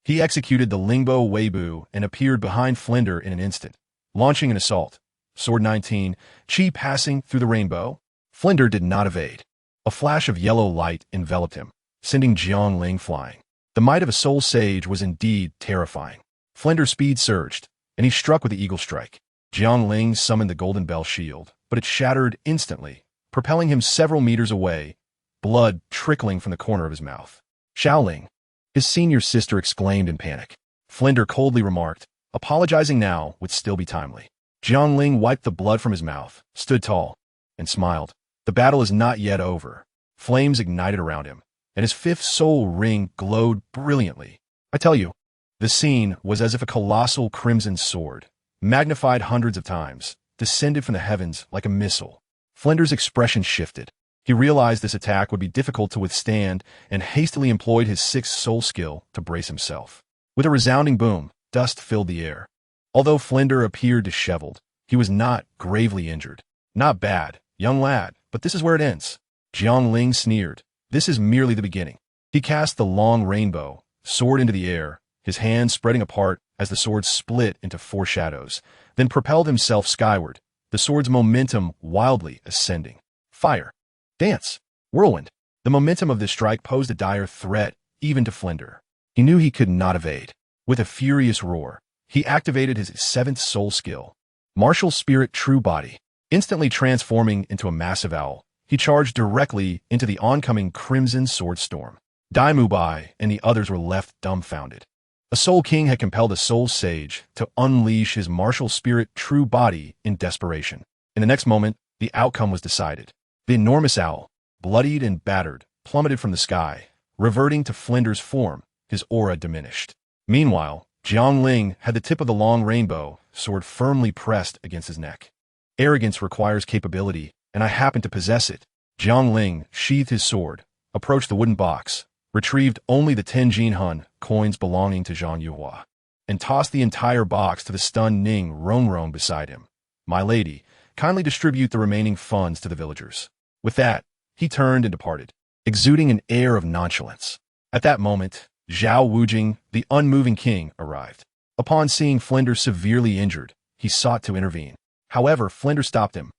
He executed the Lingbo Weibu and appeared behind Flinder in an instant, launching an assault. Sword 19, chi passing through the rainbow. Flinder did not evade. A flash of yellow light enveloped him, sending Jiangling flying. The might of a soul sage was indeed terrifying. Flinder's speed surged, and he struck with the eagle strike. Jiangling summoned the golden bell shield, but it shattered instantly, propelling him several meters away, blood trickling from the corner of his mouth. "Shaoling," his senior sister exclaimed in panic. Flinder coldly remarked, apologizing now would still be timely. Jiangling wiped the blood from his mouth, stood tall, and smiled. The battle is not yet over. Flames ignited around him, and his 5th soul ring glowed brilliantly. I tell you, the scene was as if a colossal crimson sword, magnified hundreds of times, descended from the heavens like a missile. Flinder's expression shifted. He realized this attack would be difficult to withstand and hastily employed his sixth soul skill to brace himself. With a resounding boom, dust filled the air. Although Flinder appeared disheveled, he was not gravely injured. Not bad, young lad, but this is where it ends. Jiangling sneered. This is merely the beginning. He cast the long rainbow sword into the air, his hands spreading apart as the sword split into four shadows, then propelled himself skyward, the sword's momentum wildly ascending. Fire. Dance. Whirlwind. The momentum of this strike posed a dire threat even to Flinder. He knew he could not evade. With a furious roar, he activated his seventh soul skill, Martial Spirit True Body. Instantly transforming into a massive owl, he charged directly into the oncoming Crimson Sword Storm. Daimu Bai and the others were left dumbfounded. A Soul King had compelled a Soul Sage to unleash his Martial Spirit True Body in desperation. In the next moment, the outcome was decided. The enormous owl, bloodied and battered, plummeted from the sky, reverting to Flinder's form, his aura diminished. Meanwhile, Jiangling had the tip of the long rainbow sword firmly pressed against his neck. Arrogance requires capability, and I happen to possess it. Jiangling sheathed his sword, approached the wooden box, retrieved only the 10 Jinhun coins belonging to Zhang Yuhua, and tossed the entire box to the stunned Ning Rongrong beside him. My lady, kindly distribute the remaining funds to the villagers. With that, he turned and departed, exuding an air of nonchalance. At that moment, Zhao Wujing, the unmoving king, arrived. Upon seeing Flinder severely injured, he sought to intervene. However, Flinder stopped him,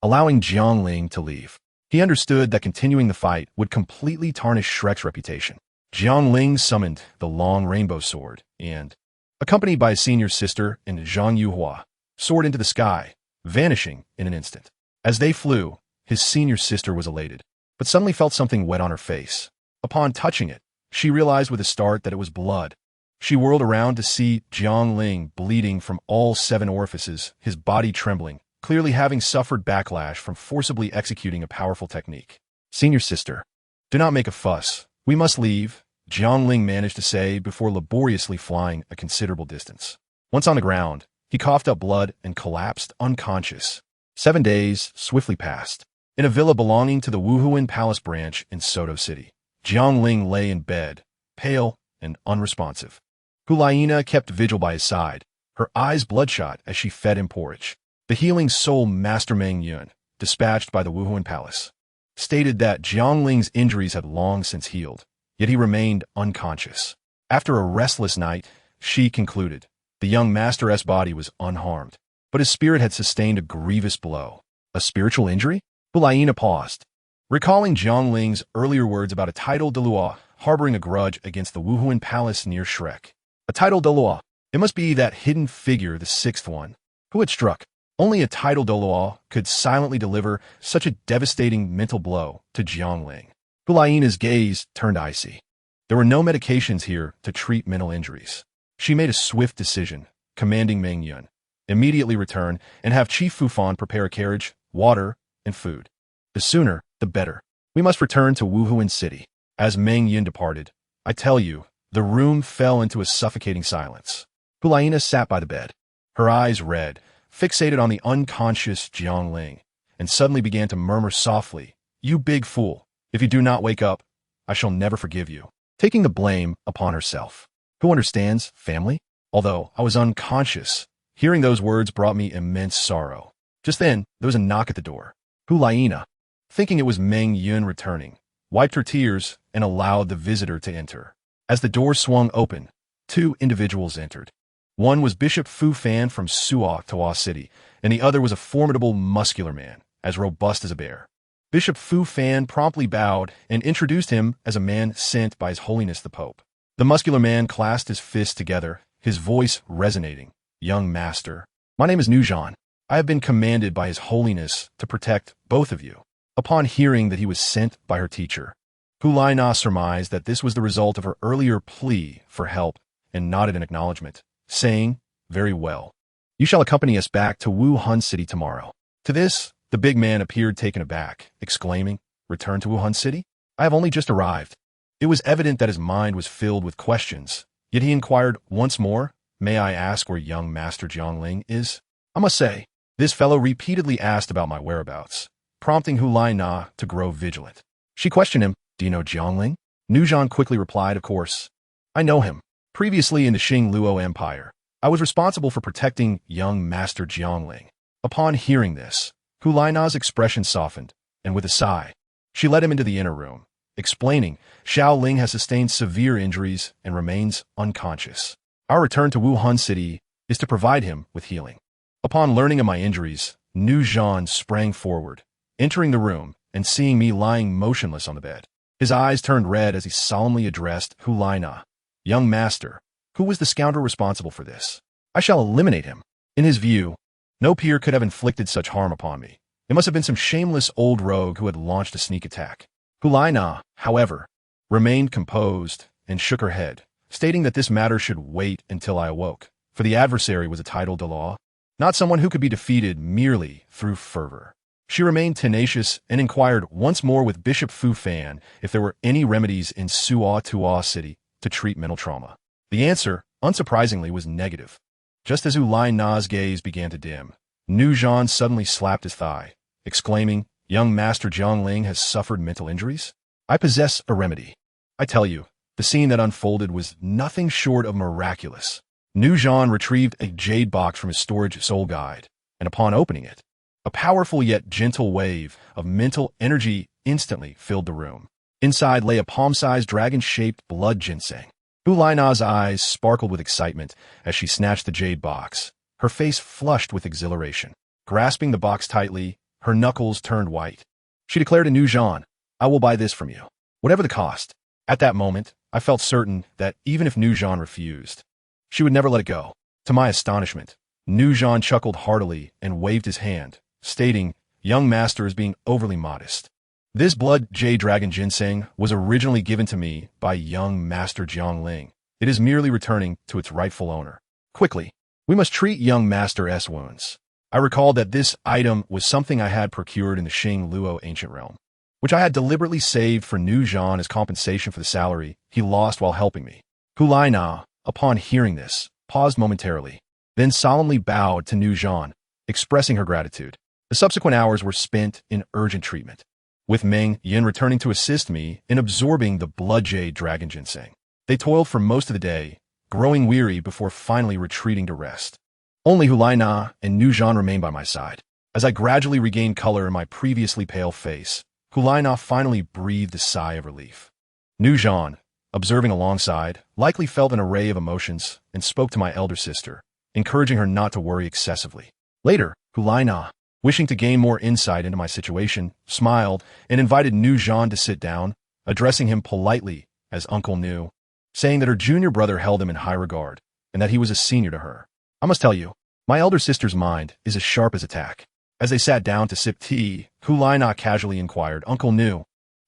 allowing Jiangling to leave. He understood that continuing the fight would completely tarnish Shrek's reputation. Jiangling summoned the long rainbow sword and, accompanied by his senior sister and Zhang Yuhua, soared into the sky, vanishing in an instant. As they flew, his senior sister was elated, but suddenly felt something wet on her face. Upon touching it, she realized with a start that it was blood. She whirled around to see Jiangling bleeding from all 7 orifices, his body trembling, clearly having suffered backlash from forcibly executing a powerful technique. Senior sister, do not make a fuss. We must leave, Jiangling managed to say before laboriously flying a considerable distance. Once on the ground, he coughed up blood and collapsed unconscious. 7 days swiftly passed. In a villa belonging to the Wuhuan Palace branch in Soto City, Jiangling lay in bed, pale and unresponsive. Hulaina kept vigil by his side, her eyes bloodshot as she fed him porridge. The healing soul master Meng Yun, dispatched by the Wuhuan Palace, stated that Jiangling's injuries had long since healed, yet he remained unconscious. After a restless night, she concluded the young master's body was unharmed, but his spirit had sustained a grievous blow. A spiritual injury? Hulaina paused, recalling Jiangling's earlier words about a title Douluo harboring a grudge against the Wuhuan Palace near Shrek. A title Douluo. It must be that hidden figure, the 6th one. Who had struck? Only a title Douluo could silently deliver such a devastating mental blow to Jiangling. Hulaina's gaze turned icy. There were no medications here to treat mental injuries. She made a swift decision, commanding Meng Yun, immediately return and have Chief Fufan prepare a carriage, water, and food. The sooner, the better. We must return to Wuhuan City. As Meng Yun departed, I tell you, the room fell into a suffocating silence. Hulaina sat by the bed, her eyes red, fixated on the unconscious Jiangling, and suddenly began to murmur softly, "You big fool, if you do not wake up, I shall never forgive you," taking the blame upon herself. Who understands, family? Although I was unconscious, hearing those words brought me immense sorrow. Just then, there was a knock at the door. Hulaina, thinking it was Meng Yun returning, wiped her tears and allowed the visitor to enter. As the door swung open, 2 individuals entered. One was Bishop Fu Fan from Suo Tawa City, and the other was a formidable, muscular man, as robust as a bear. Bishop Fu Fan promptly bowed and introduced him as a man sent by His Holiness the Pope. The muscular man clasped his fists together, his voice resonating. "Young master, my name is Nujan. I have been commanded by His Holiness to protect both of you." Upon hearing that he was sent by her teacher, Hulaina surmised that this was the result of her earlier plea for help and nodded in acknowledgement, saying, "Very well. You shall accompany us back to Wuhan City tomorrow." To this, the big man appeared taken aback, exclaiming, "Return to Wuhan City? I have only just arrived." It was evident that his mind was filled with questions, yet he inquired once more, "May I ask where young Master Jiangling is?" "I must say, This fellow repeatedly asked about my whereabouts, prompting Hu Lai Na to grow vigilant. She questioned him, "Do you know Jiangling?" Nuzhan quickly replied, "Of course. I know him. Previously in the Luo Empire, I was responsible for protecting young Master Jiangling." Upon hearing this, Hu Lai Na's expression softened, and with a sigh, she led him into the inner room, explaining, "Xiao Ling has sustained severe injuries and remains unconscious. Our return to Wuhan City is to provide him with healing." Upon learning of my injuries, Nuzhan sprang forward, entering the room and seeing me lying motionless on the bed. His eyes turned red as he solemnly addressed Hu Lai Na. "Young master, who was the scoundrel responsible for this? I shall eliminate him." In his view, no peer could have inflicted such harm upon me. It must have been some shameless old rogue who had launched a sneak attack. Hu Lai Na, however, remained composed and shook her head, stating that this matter should wait until I awoke, for the adversary was a title de law, not someone who could be defeated merely through fervor. She remained tenacious and inquired once more with Bishop Fu Fan if there were any remedies in Suo Tua City to treat mental trauma. The answer, unsurprisingly, was negative. Just as Hu Lai Na's gaze began to dim, Nuzhan suddenly slapped his thigh, exclaiming, "Young Master Jiangling has suffered mental injuries? I possess a remedy." I tell you, the scene that unfolded was nothing short of miraculous. Nuzhan retrieved a jade box from his storage soul guide, and upon opening it, a powerful yet gentle wave of mental energy instantly filled the room. Inside lay a palm-sized dragon-shaped blood ginseng. Hu Lai Na's eyes sparkled with excitement as she snatched the jade box, her face flushed with exhilaration. Grasping the box tightly, her knuckles turned white. She declared to Nuzhan, "I will buy this from you, whatever the cost." At that moment, I felt certain that even if Nuzhan refused, she would never let it go. To my astonishment, Nuzhan chuckled heartily and waved his hand, stating, "Young master is being overly modest. This blood jade dragon ginseng was originally given to me by young Master Jiangling. It is merely returning to its rightful owner. Quickly, we must treat young Master S wounds." I recalled that this item was something I had procured in the Luo ancient realm, which I had deliberately saved for Nuzhan as compensation for the salary he lost while helping me. Hu Lai Na, upon hearing this, paused momentarily, then solemnly bowed to Nuzhan, expressing her gratitude. The subsequent hours were spent in urgent treatment, with Meng Yin returning to assist me in absorbing the blood jade dragon ginseng. They toiled for most of the day, growing weary before finally retreating to rest. Only Hu Lai Na and Nuzhan remained by my side. As I gradually regained color in my previously pale face, Hu Lai Na finally breathed a sigh of relief. Nuzhan, observing alongside, likely felt an array of emotions and spoke to my elder sister, encouraging her not to worry excessively. Later, Hu Lai Na, wishing to gain more insight into my situation, smiled and invited Nuzhan to sit down, addressing him politely as Uncle Nu, saying that her junior brother held him in high regard and that he was a senior to her. I must tell you, my elder sister's mind is as sharp as a tack. As they sat down to sip tea, Hu Lai Na casually inquired, "Uncle Nu,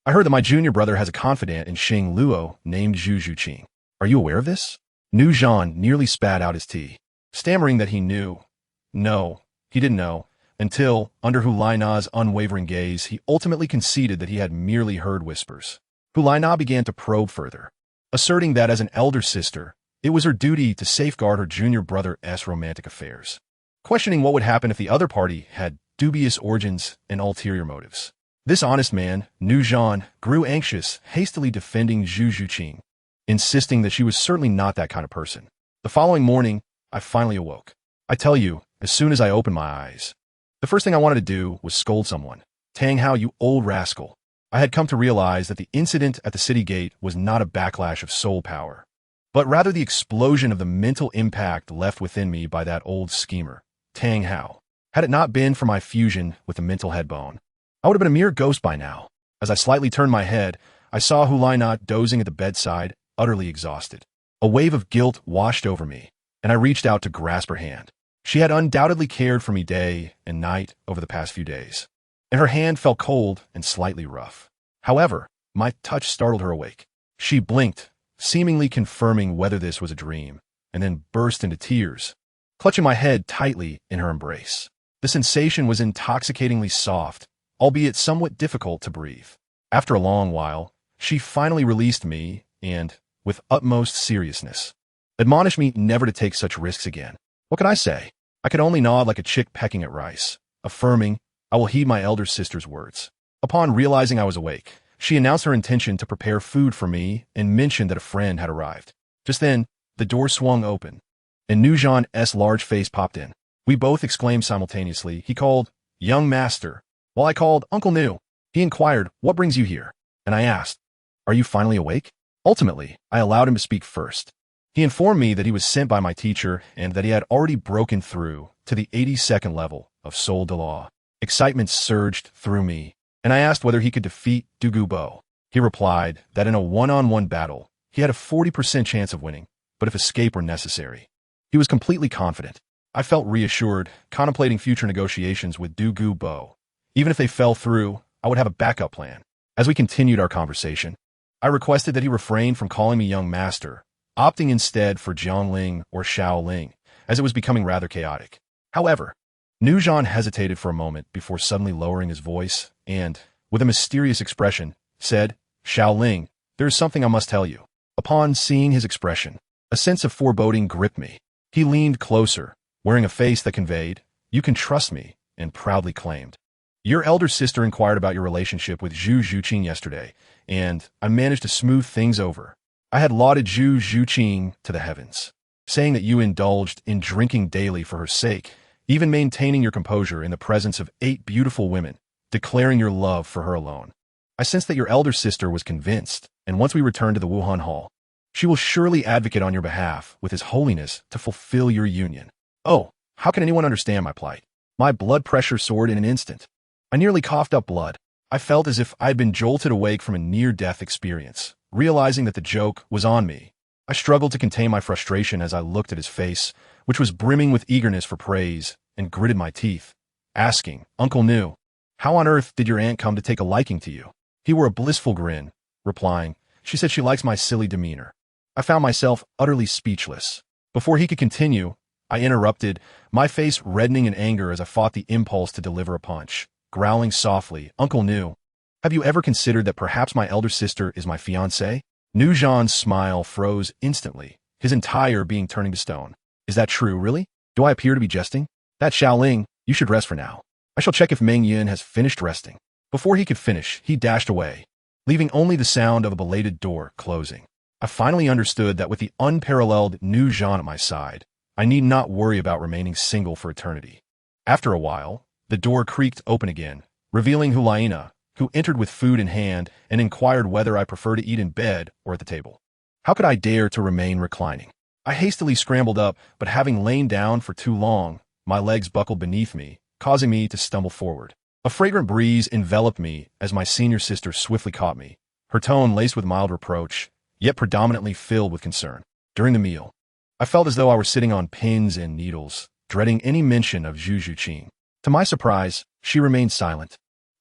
I heard that my junior brother has a confidant in Luo named Zhu Zhuqing. Are you aware of this?" Nuzhan nearly spat out his tea, stammering that he knew. No, he didn't know, until, under Hu Lai Na's unwavering gaze, he ultimately conceded that he had merely heard whispers. Hu Lai Na began to probe further, asserting that as an elder sister, it was her duty to safeguard her junior brother's romantic affairs, questioning what would happen if the other party had dubious origins and ulterior motives. This honest man, Nuzhan, grew anxious, hastily defending Zhu Zhuqing, insisting that she was certainly not that kind of person. The following morning, I finally awoke. I tell you, as soon as I opened my eyes, the first thing I wanted to do was scold someone. "Tang Hao, you old rascal." I had come to realize that the incident at the city gate was not a backlash of soul power, but rather the explosion of the mental impact left within me by that old schemer, Tang Hao. Had it not been for my fusion with the mental headbone, I would have been a mere ghost by now. As I slightly turned my head, I saw Hu Lai Na dozing at the bedside, utterly exhausted. A wave of guilt washed over me, and I reached out to grasp her hand. She had undoubtedly cared for me day and night over the past few days, and her hand felt cold and slightly rough. However, my touch startled her awake. She blinked, seemingly confirming whether this was a dream, and then burst into tears, clutching my head tightly in her embrace. The sensation was intoxicatingly soft, albeit somewhat difficult to breathe. After a long while, she finally released me and, with utmost seriousness, admonished me never to take such risks again. What could I say? I could only nod like a chick pecking at rice, affirming, I will heed my elder sister's words. Upon realizing I was awake, she announced her intention to prepare food for me and mentioned that a friend had arrived. Just then, the door swung open, and Nujan's large face popped in. We both exclaimed simultaneously. He called, Young Master, while I called, Uncle Nu. He inquired, What brings you here? And I asked, Are you finally awake? Ultimately, I allowed him to speak first. He informed me that he was sent by my teacher and that he had already broken through to the 82nd level of Douluo. Excitement surged through me, and I asked whether he could defeat Douluo. He replied that in a one-on-one battle, he had a 40% chance of winning, but if escape were necessary. He was completely confident. I felt reassured, contemplating future negotiations with Douluo. Even if they fell through, I would have a backup plan. As we continued our conversation, I requested that he refrain from calling me young master, opting instead for Jiangling or Shaoling, as it was becoming rather chaotic. However, Nujan hesitated for a moment before suddenly lowering his voice and, with a mysterious expression, said, Shaoling, there is something I must tell you. Upon seeing his expression, a sense of foreboding gripped me. He leaned closer, wearing a face that conveyed, You can trust me, and proudly claimed, Your elder sister inquired about your relationship with Zhu Zhuqing yesterday, and I managed to smooth things over. I had lauded Zhu Zhuqing to the heavens, saying that you indulged in drinking daily for her sake, even maintaining your composure in the presence of 8 beautiful women, declaring your love for her alone. I sensed that your elder sister was convinced, and once we returned to the Wuhan Hall, she will surely advocate on your behalf with His Holiness to fulfill your union. Oh, how can anyone understand my plight? My blood pressure soared in an instant. I nearly coughed up blood. I felt as if I had been jolted awake from a near-death experience, realizing that the joke was on me. I struggled to contain my frustration as I looked at his face, which was brimming with eagerness for praise, and gritted my teeth, asking, Uncle Nu, how on earth did your aunt come to take a liking to you? He wore a blissful grin, replying, She said she likes my silly demeanor. I found myself utterly speechless. Before he could continue, I interrupted, my face reddening in anger as I fought the impulse to deliver a punch, growling softly, Uncle Nu, have you ever considered that perhaps my elder sister is my fiancée? Nujan's smile froze instantly, his entire being turning to stone. Is that true, really? Do I appear to be jesting? That Shaoling, you should rest for now. I shall check if Meng Yin has finished resting. Before he could finish, he dashed away, leaving only the sound of a belated door closing. I finally understood that with the unparalleled Nujan at my side, I need not worry about remaining single for eternity. After a while, the door creaked open again, revealing Hulaina, who entered with food in hand and inquired whether I prefer to eat in bed or at the table. How could I dare to remain reclining? I hastily scrambled up, but having lain down for too long, my legs buckled beneath me, causing me to stumble forward. A fragrant breeze enveloped me as my senior sister swiftly caught me, her tone laced with mild reproach, yet predominantly filled with concern. During the meal, I felt as though I were sitting on pins and needles, dreading any mention of Zhu Zhuqing. To my surprise, she remained silent,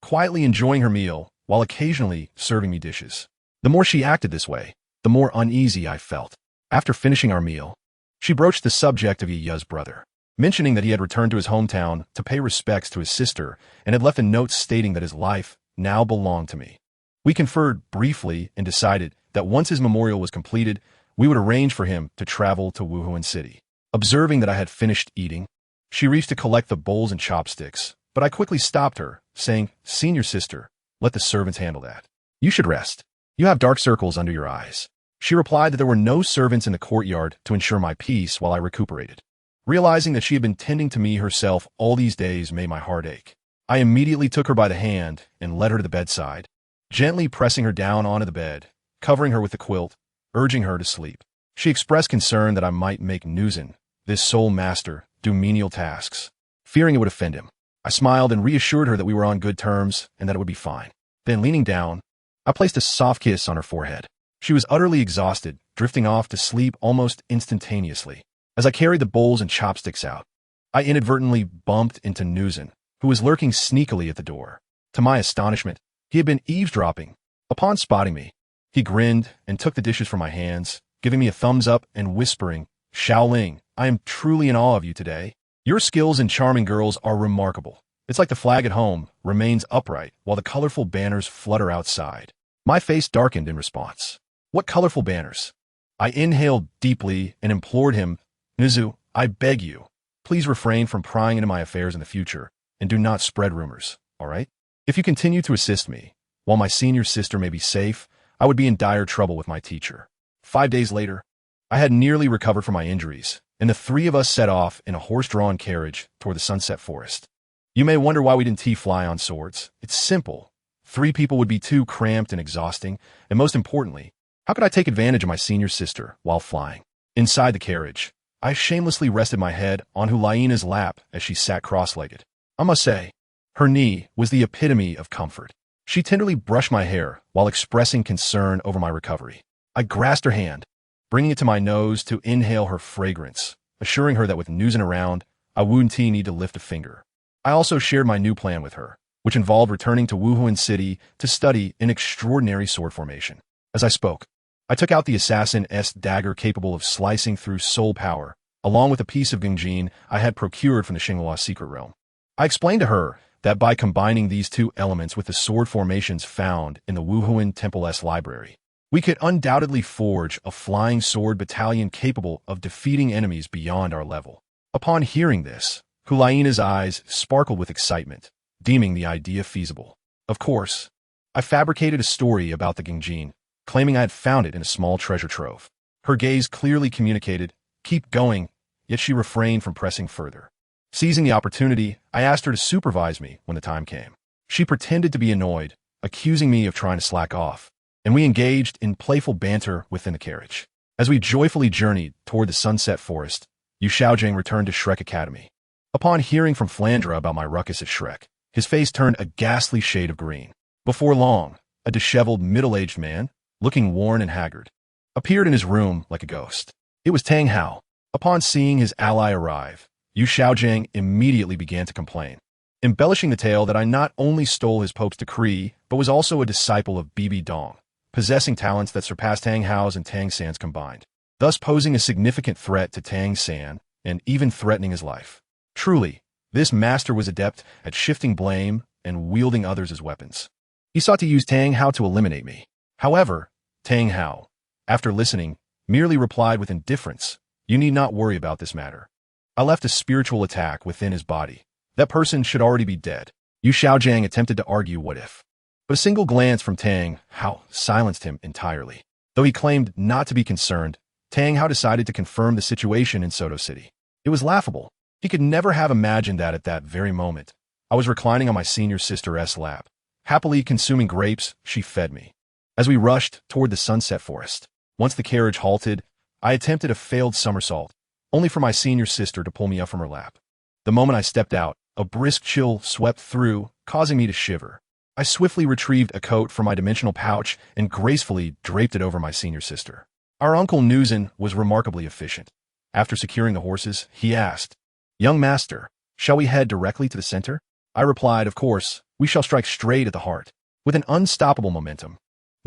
quietly enjoying her meal while occasionally serving me dishes. The more she acted this way, the more uneasy I felt. After finishing our meal, she broached the subject of Yiya's brother, mentioning that he had returned to his hometown to pay respects to his sister and had left a note stating that his life now belonged to me. We conferred briefly and decided that once his memorial was completed, we would arrange for him to travel to Wuhan City. Observing that I had finished eating, she reached to collect the bowls and chopsticks, but I quickly stopped her, saying, Senior sister, let the servants handle that. You should rest. You have dark circles under your eyes. She replied that there were no servants in the courtyard to ensure my peace while I recuperated. Realizing that she had been tending to me herself all these days made my heart ache. I immediately took her by the hand and led her to the bedside, gently pressing her down onto the bed, covering her with the quilt, urging her to sleep. She expressed concern that I might make Nuzin, this sole master, do menial tasks, fearing it would offend him. I smiled and reassured her that we were on good terms and that it would be fine. Then, leaning down, I placed a soft kiss on her forehead. She was utterly exhausted, drifting off to sleep almost instantaneously. As I carried the bowls and chopsticks out, I inadvertently bumped into Nuzin, who was lurking sneakily at the door. To my astonishment, he had been eavesdropping. Upon spotting me, he grinned and took the dishes from my hands, giving me a thumbs up and whispering, Shaoling, I am truly in awe of you today. Your skills in charming girls are remarkable. It's like the flag at home remains upright while the colorful banners flutter outside. My face darkened in response. What colorful banners? I inhaled deeply and implored him, Nuzu, I beg you, Please refrain from prying into my affairs in the future, and do not spread rumors, all right? If you continue to assist me, while my senior sister may be safe, I would be in dire trouble with my teacher. 5 days later, I had nearly recovered from my injuries, and the three of us set off in a horse-drawn carriage toward the sunset forest. You may wonder why we didn't fly on swords. It's simple. 3 people would be too cramped and exhausting, and most importantly, how could I take advantage of my senior sister while flying? Inside the carriage, I shamelessly rested my head on Hulaina's lap as she sat cross-legged. I must say, her knee was the epitome of comfort. She tenderly brushed my hair while expressing concern over my recovery. I grasped her hand, bringing it to my nose to inhale her fragrance, assuring her that with Nuzin around, I wouldn't need to lift a finger. I also shared my new plan with her, which involved returning to Wuhuan City to study an extraordinary sword formation. As I spoke, I took out the assassin's dagger capable of slicing through soul power, along with a piece of Gingjin I had procured from the Xinghua secret realm. I explained to her that by combining these 2 elements with the sword formations found in the Wuhuan Temple's library, we could undoubtedly forge a flying sword battalion capable of defeating enemies beyond our level. Upon hearing this, Hulaina's eyes sparkled with excitement, deeming the idea feasible. Of course, I fabricated a story about the Gingjin, claiming I had found it in a small treasure trove. Her gaze clearly communicated, "Keep going," yet she refrained from pressing further. Seizing the opportunity, I asked her to supervise me when the time came. She pretended to be annoyed, accusing me of trying to slack off, and we engaged in playful banter within the carriage. As we joyfully journeyed toward the sunset forest, Yu Xiaojing returned to Shrek Academy. Upon hearing from Flandra about my ruckus at Shrek, his face turned a ghastly shade of green. Before long, a disheveled, middle-aged man, looking worn and haggard, appeared in his room like a ghost. It was Tang Hao. Upon seeing his ally arrive, Yu Xiaojing immediately began to complain, embellishing the tale that I not only stole his Pope's decree, but was also a disciple of Bibi Dong, possessing talents that surpassed Tang Hao's and Tang San's combined, thus posing a significant threat to Tang San and even threatening his life. Truly, this master was adept at shifting blame and wielding others as weapons. He sought to use Tang Hao to eliminate me. However, Tang Hao, after listening, merely replied with indifference, "You need not worry about this matter. I left a spiritual attack within his body. That person should already be dead." Yu Xiaojing attempted to argue what if, but a single glance from Tang Hao silenced him entirely. Though he claimed not to be concerned, Tang Hao decided to confirm the situation in Soto City. It was laughable. He could never have imagined that at that very moment, I was reclining on my senior sister's lap. Happily consuming grapes, she fed me. As we rushed toward the sunset forest, once the carriage halted, I attempted a failed somersault, only for my senior sister to pull me up from her lap. The moment I stepped out, a brisk chill swept through, causing me to shiver. I swiftly retrieved a coat from my dimensional pouch and gracefully draped it over my senior sister. Our uncle Nuzin was remarkably efficient. After securing the horses, he asked, "Young master, shall we head directly to the center?" I replied, "Of course, we shall strike straight at the heart." With an unstoppable momentum,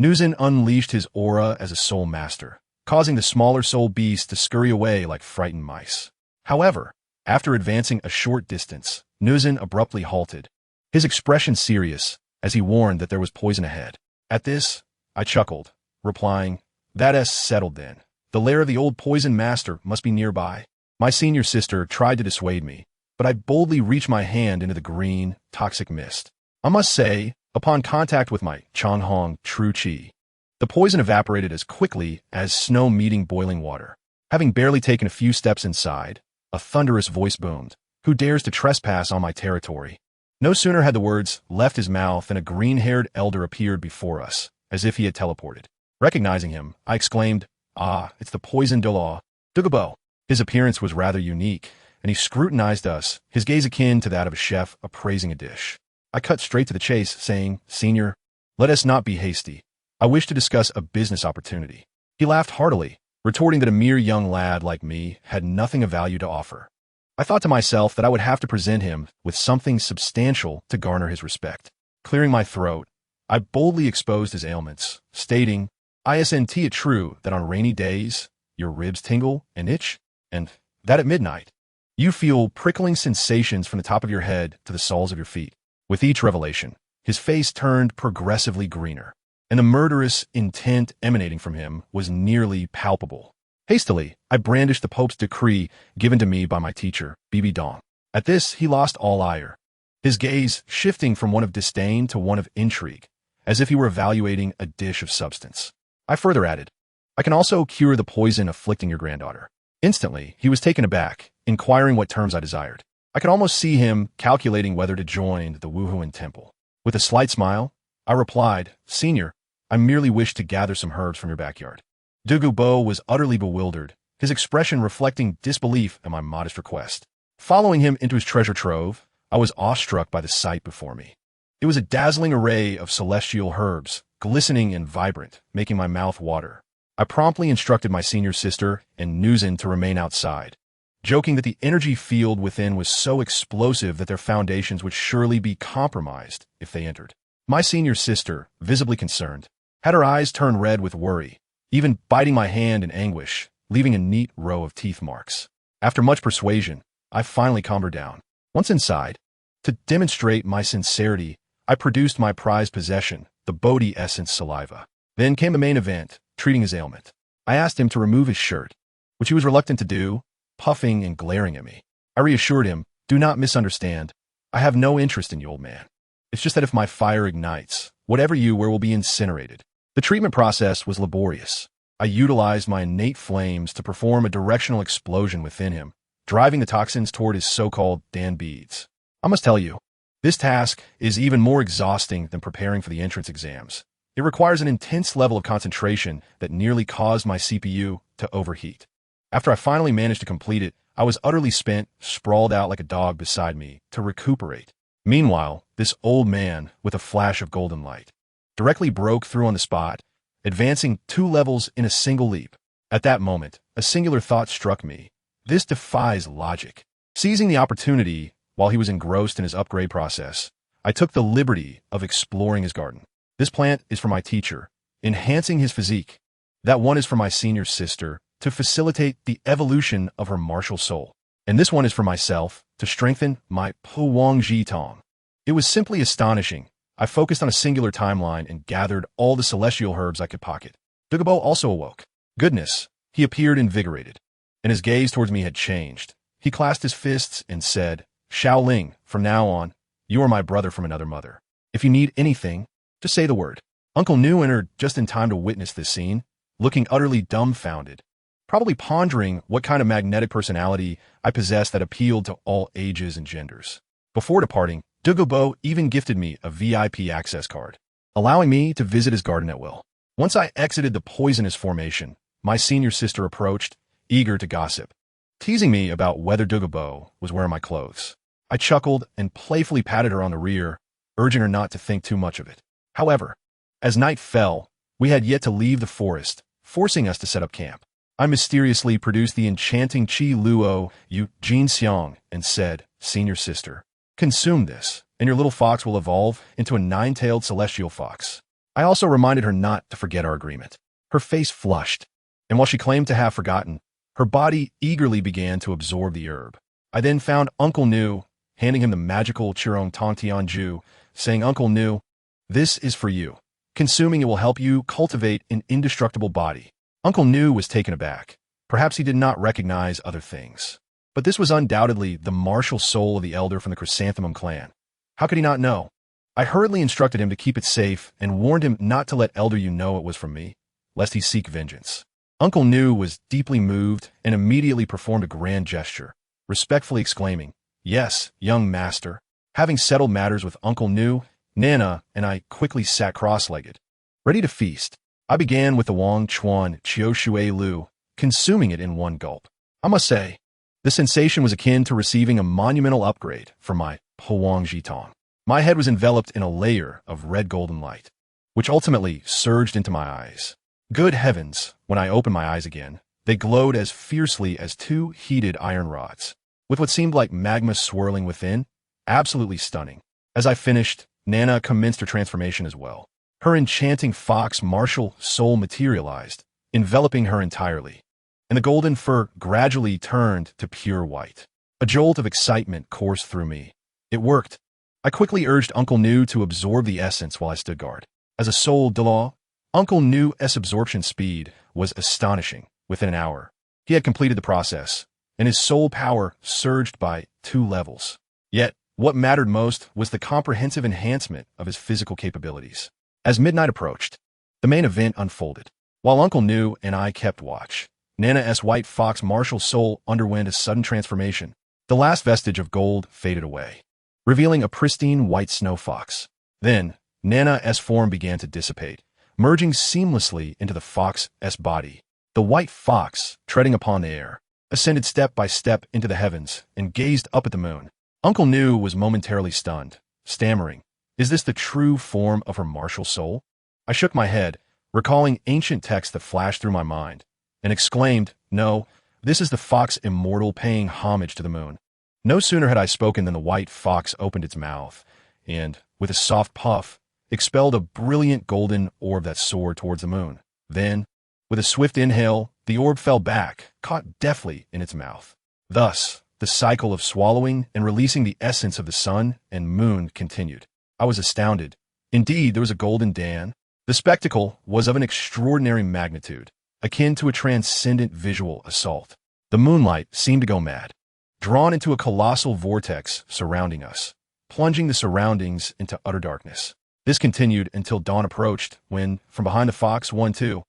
Nuzin unleashed his aura as a soul master, causing the smaller soul beasts to scurry away like frightened mice. However, after advancing a short distance, Nuzin abruptly halted, his expression serious, as he warned that there was poison ahead. At this, I chuckled, replying, "That's settled then. The lair of the old poison master must be nearby." My senior sister tried to dissuade me, but I boldly reached my hand into the green, toxic mist. I must say, upon contact with my Changhong True Qi, the poison evaporated as quickly as snow meeting boiling water. Having barely taken a few steps inside, a thunderous voice boomed, "Who dares to trespass on my territory?" No sooner had the words left his mouth than a green-haired elder appeared before us, as if he had teleported. Recognizing him, I exclaimed, "Ah, it's the poison Douluo, Dugabo." His appearance was rather unique, and he scrutinized us, his gaze akin to that of a chef appraising a dish. I cut straight to the chase, saying, "Senior, let us not be hasty. I wish to discuss a business opportunity." He laughed heartily, retorting that a mere young lad like me had nothing of value to offer. I thought to myself that I would have to present him with something substantial to garner his respect. Clearing my throat, I boldly exposed his ailments, stating, "Isn't it true that on rainy days, your ribs tingle and itch, and that at midnight, you feel prickling sensations from the top of your head to the soles of your feet?" With each revelation, his face turned progressively greener, and the murderous intent emanating from him was nearly palpable. Hastily, I brandished the Pope's decree given to me by my teacher, BB Dong. At this, he lost all ire, his gaze shifting from one of disdain to one of intrigue, as if he were evaluating a dish of substance. I further added, I can also cure the poison afflicting your granddaughter. Instantly, he was taken aback, inquiring what terms I desired. I could almost see him calculating whether to join the Wuhuan temple. With a slight smile, I replied, Senior, I merely wish to gather some herbs from your backyard. Douluo was utterly bewildered, his expression reflecting disbelief at my modest request. Following him into his treasure trove, I was awestruck by the sight before me. It was a dazzling array of celestial herbs, glistening and vibrant, making my mouth water. I promptly instructed my senior sister and Nuzin to remain outside, joking that the energy field within was so explosive that their foundations would surely be compromised if they entered. My senior sister, visibly concerned, had her eyes turn red with worry, even biting my hand in anguish, leaving a neat row of teeth marks. After much persuasion, I finally calmed her down. Once inside, to demonstrate my sincerity, I produced my prized possession, the Bodhi essence saliva. Then came the main event, treating his ailment. I asked him to remove his shirt, which he was reluctant to do, puffing and glaring at me. I reassured him, do not misunderstand. I have no interest in you, old man. It's just that if my fire ignites, whatever you wear will be incinerated. The treatment process was laborious. I utilized my innate flames to perform a directional explosion within him, driving the toxins toward his so-called Dan beads. I must tell you, this task is even more exhausting than preparing for the entrance exams. It requires an intense level of concentration that nearly caused my CPU to overheat. After I finally managed to complete it, I was utterly spent, sprawled out like a dog beside me to recuperate. Meanwhile, this old man, with a flash of golden light, directly broke through on the spot, advancing 2 levels in a single leap. At that moment, a singular thought struck me. This defies logic. Seizing the opportunity, while he was engrossed in his upgrade process, I took the liberty of exploring his garden. This plant is for my teacher, enhancing his physique. That one is for my senior sister, to facilitate the evolution of her martial soul. And this one is for myself, to strengthen my Puwangji Tong. It was simply astonishing. I focused on a singular timeline and gathered all the celestial herbs I could pocket. Douluo also awoke. Goodness, he appeared invigorated, and his gaze towards me had changed. He clasped his fists and said, Shaoling, from now on, you are my brother from another mother. If you need anything, just say the word. Uncle Nu entered just in time to witness this scene, looking utterly dumbfounded, probably pondering what kind of magnetic personality I possessed that appealed to all ages and genders. Before departing, Douluo even gifted me a VIP access card, allowing me to visit his garden at will. Once I exited the poisonous formation, my senior sister approached, eager to gossip, teasing me about whether Douluo was wearing my clothes. I chuckled and playfully patted her on the rear, urging her not to think too much of it. However, as night fell, we had yet to leave the forest, forcing us to set up camp. I mysteriously produced the enchanting Qi Luo Yu Jin Xiang and said, Senior sister, consume this, and your little fox will evolve into a 9-tailed celestial fox. I also reminded her not to forget our agreement. Her face flushed, and while she claimed to have forgotten, her body eagerly began to absorb the herb. I then found Uncle Nu, handing him the magical Chirong Tongtianju, saying, Uncle Nu, this is for you. Consuming it will help you cultivate an indestructible body. Uncle Nu was taken aback. Perhaps he did not recognize other things. But this was undoubtedly the martial soul of the elder from the Chrysanthemum clan. How could he not know? I hurriedly instructed him to keep it safe and warned him not to let Elder Yu know it was from me, lest he seek vengeance. Uncle Nu was deeply moved and immediately performed a grand gesture, respectfully exclaiming, Yes, young master. Having settled matters with Uncle Nu, Nana and I quickly sat cross-legged, ready to feast. I began with the Wang Chuan Chiu Shui Lu, consuming it in one gulp. I must say, the sensation was akin to receiving a monumental upgrade from my Puang Jitong. My head was enveloped in a layer of red golden light, which ultimately surged into my eyes. Good heavens, when I opened my eyes again, they glowed as fiercely as 2 heated iron rods, with what seemed like magma swirling within. Absolutely stunning. As I finished, Nana commenced her transformation as well. Her enchanting fox martial soul materialized, enveloping her entirely, and the golden fur gradually turned to pure white. A jolt of excitement coursed through me. It worked. I quickly urged Uncle Nu to absorb the essence while I stood guard. As a soul Douluo, Uncle Nu's absorption speed was astonishing. Within an hour, He had completed the process, and his soul power surged by 2 levels. Yet, what mattered most was the comprehensive enhancement of his physical capabilities. As midnight approached, the main event unfolded. While Uncle Nu and I kept watch, Nana's white fox martial soul underwent a sudden transformation. The last vestige of gold faded away, revealing a pristine white snow fox. Then, Nana's form began to dissipate, merging seamlessly into the fox's body. The white fox, treading upon the air, ascended step by step into the heavens and gazed up at the moon. Uncle Nu was momentarily stunned, stammering, "Is this the true form of her martial soul?" I shook my head, recalling ancient texts that flashed through my mind, and exclaimed, "No, this is the fox immortal paying homage to the moon." No sooner had I spoken than the white fox opened its mouth, and, with a soft puff, expelled a brilliant golden orb that soared towards the moon. Then, with a swift inhale, the orb fell back, caught deftly in its mouth. Thus, the cycle of swallowing and releasing the essence of the sun and moon continued. I was astounded. Indeed, there was a golden Dan. The spectacle was of an extraordinary magnitude, akin to a transcendent visual assault. The moonlight seemed to go mad, drawn into a colossal vortex surrounding us, plunging the surroundings into utter darkness. This continued until dawn approached, when, from behind the fox, 1, 2,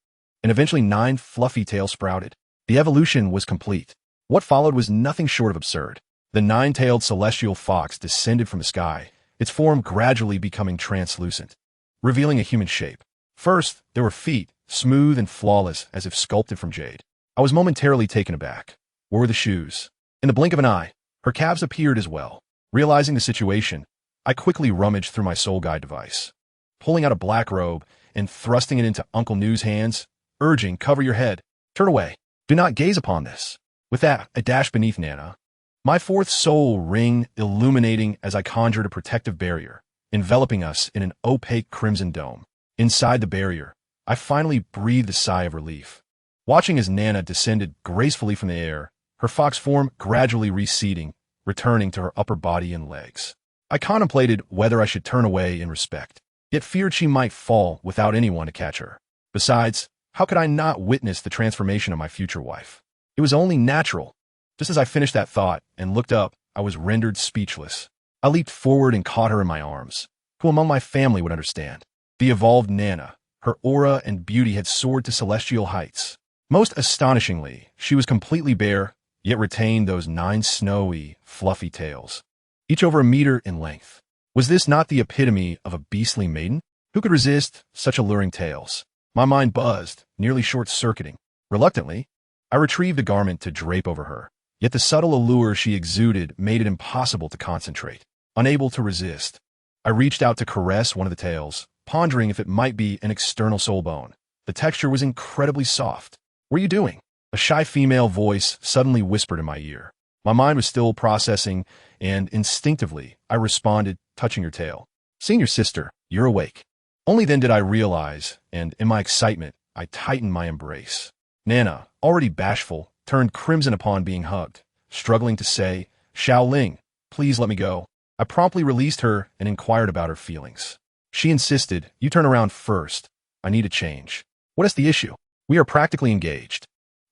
and eventually 9 fluffy tails sprouted. The evolution was complete. What followed was nothing short of absurd. The 9-tailed celestial fox descended from the sky, its form gradually becoming translucent, revealing a human shape. First, there were feet, smooth and flawless as if sculpted from jade. I was momentarily taken aback. Where were the shoes? In the blink of an eye, her calves appeared as well. Realizing the situation, I quickly rummaged through my soul guide device, pulling out a black robe and thrusting it into Uncle Nu's hands, urging, "Cover your head. Turn away. Do not gaze upon this." With that, I dashed beneath Nana, my 4th soul ring illuminating as I conjured a protective barrier, enveloping us in an opaque crimson dome. Inside the barrier, I finally breathed a sigh of relief, watching as Nana descended gracefully from the air, her fox form gradually receding, returning to her upper body and legs. I contemplated whether I should turn away in respect, yet feared she might fall without anyone to catch her. Besides, how could I not witness the transformation of my future wife? It was only natural. Just as I finished that thought and looked up, I was rendered speechless. I leaped forward and caught her in my arms. Who among my family would understand? The evolved Nana, her aura and beauty had soared to celestial heights. Most astonishingly, she was completely bare, yet retained those 9 snowy, fluffy tails, each over a meter in length. Was this not the epitome of a beastly maiden? Who could resist such alluring tails? My mind buzzed, nearly short-circuiting. Reluctantly, I retrieved a garment to drape over her, yet the subtle allure she exuded made it impossible to concentrate. Unable to resist, I reached out to caress one of the tails, pondering if it might be an external soul bone. The texture was incredibly soft. "What are you doing?" A shy female voice suddenly whispered in my ear. My mind was still processing, and instinctively, I responded, touching her tail. "Seeing your sister, you're awake." Only then did I realize, and in my excitement, I tightened my embrace. Nana, already bashful, turned crimson upon being hugged, struggling to say, "Xiaoling, please let me go." I promptly released her and inquired about her feelings. She insisted, "You turn around first. I need a change." "What is the issue? We are practically engaged."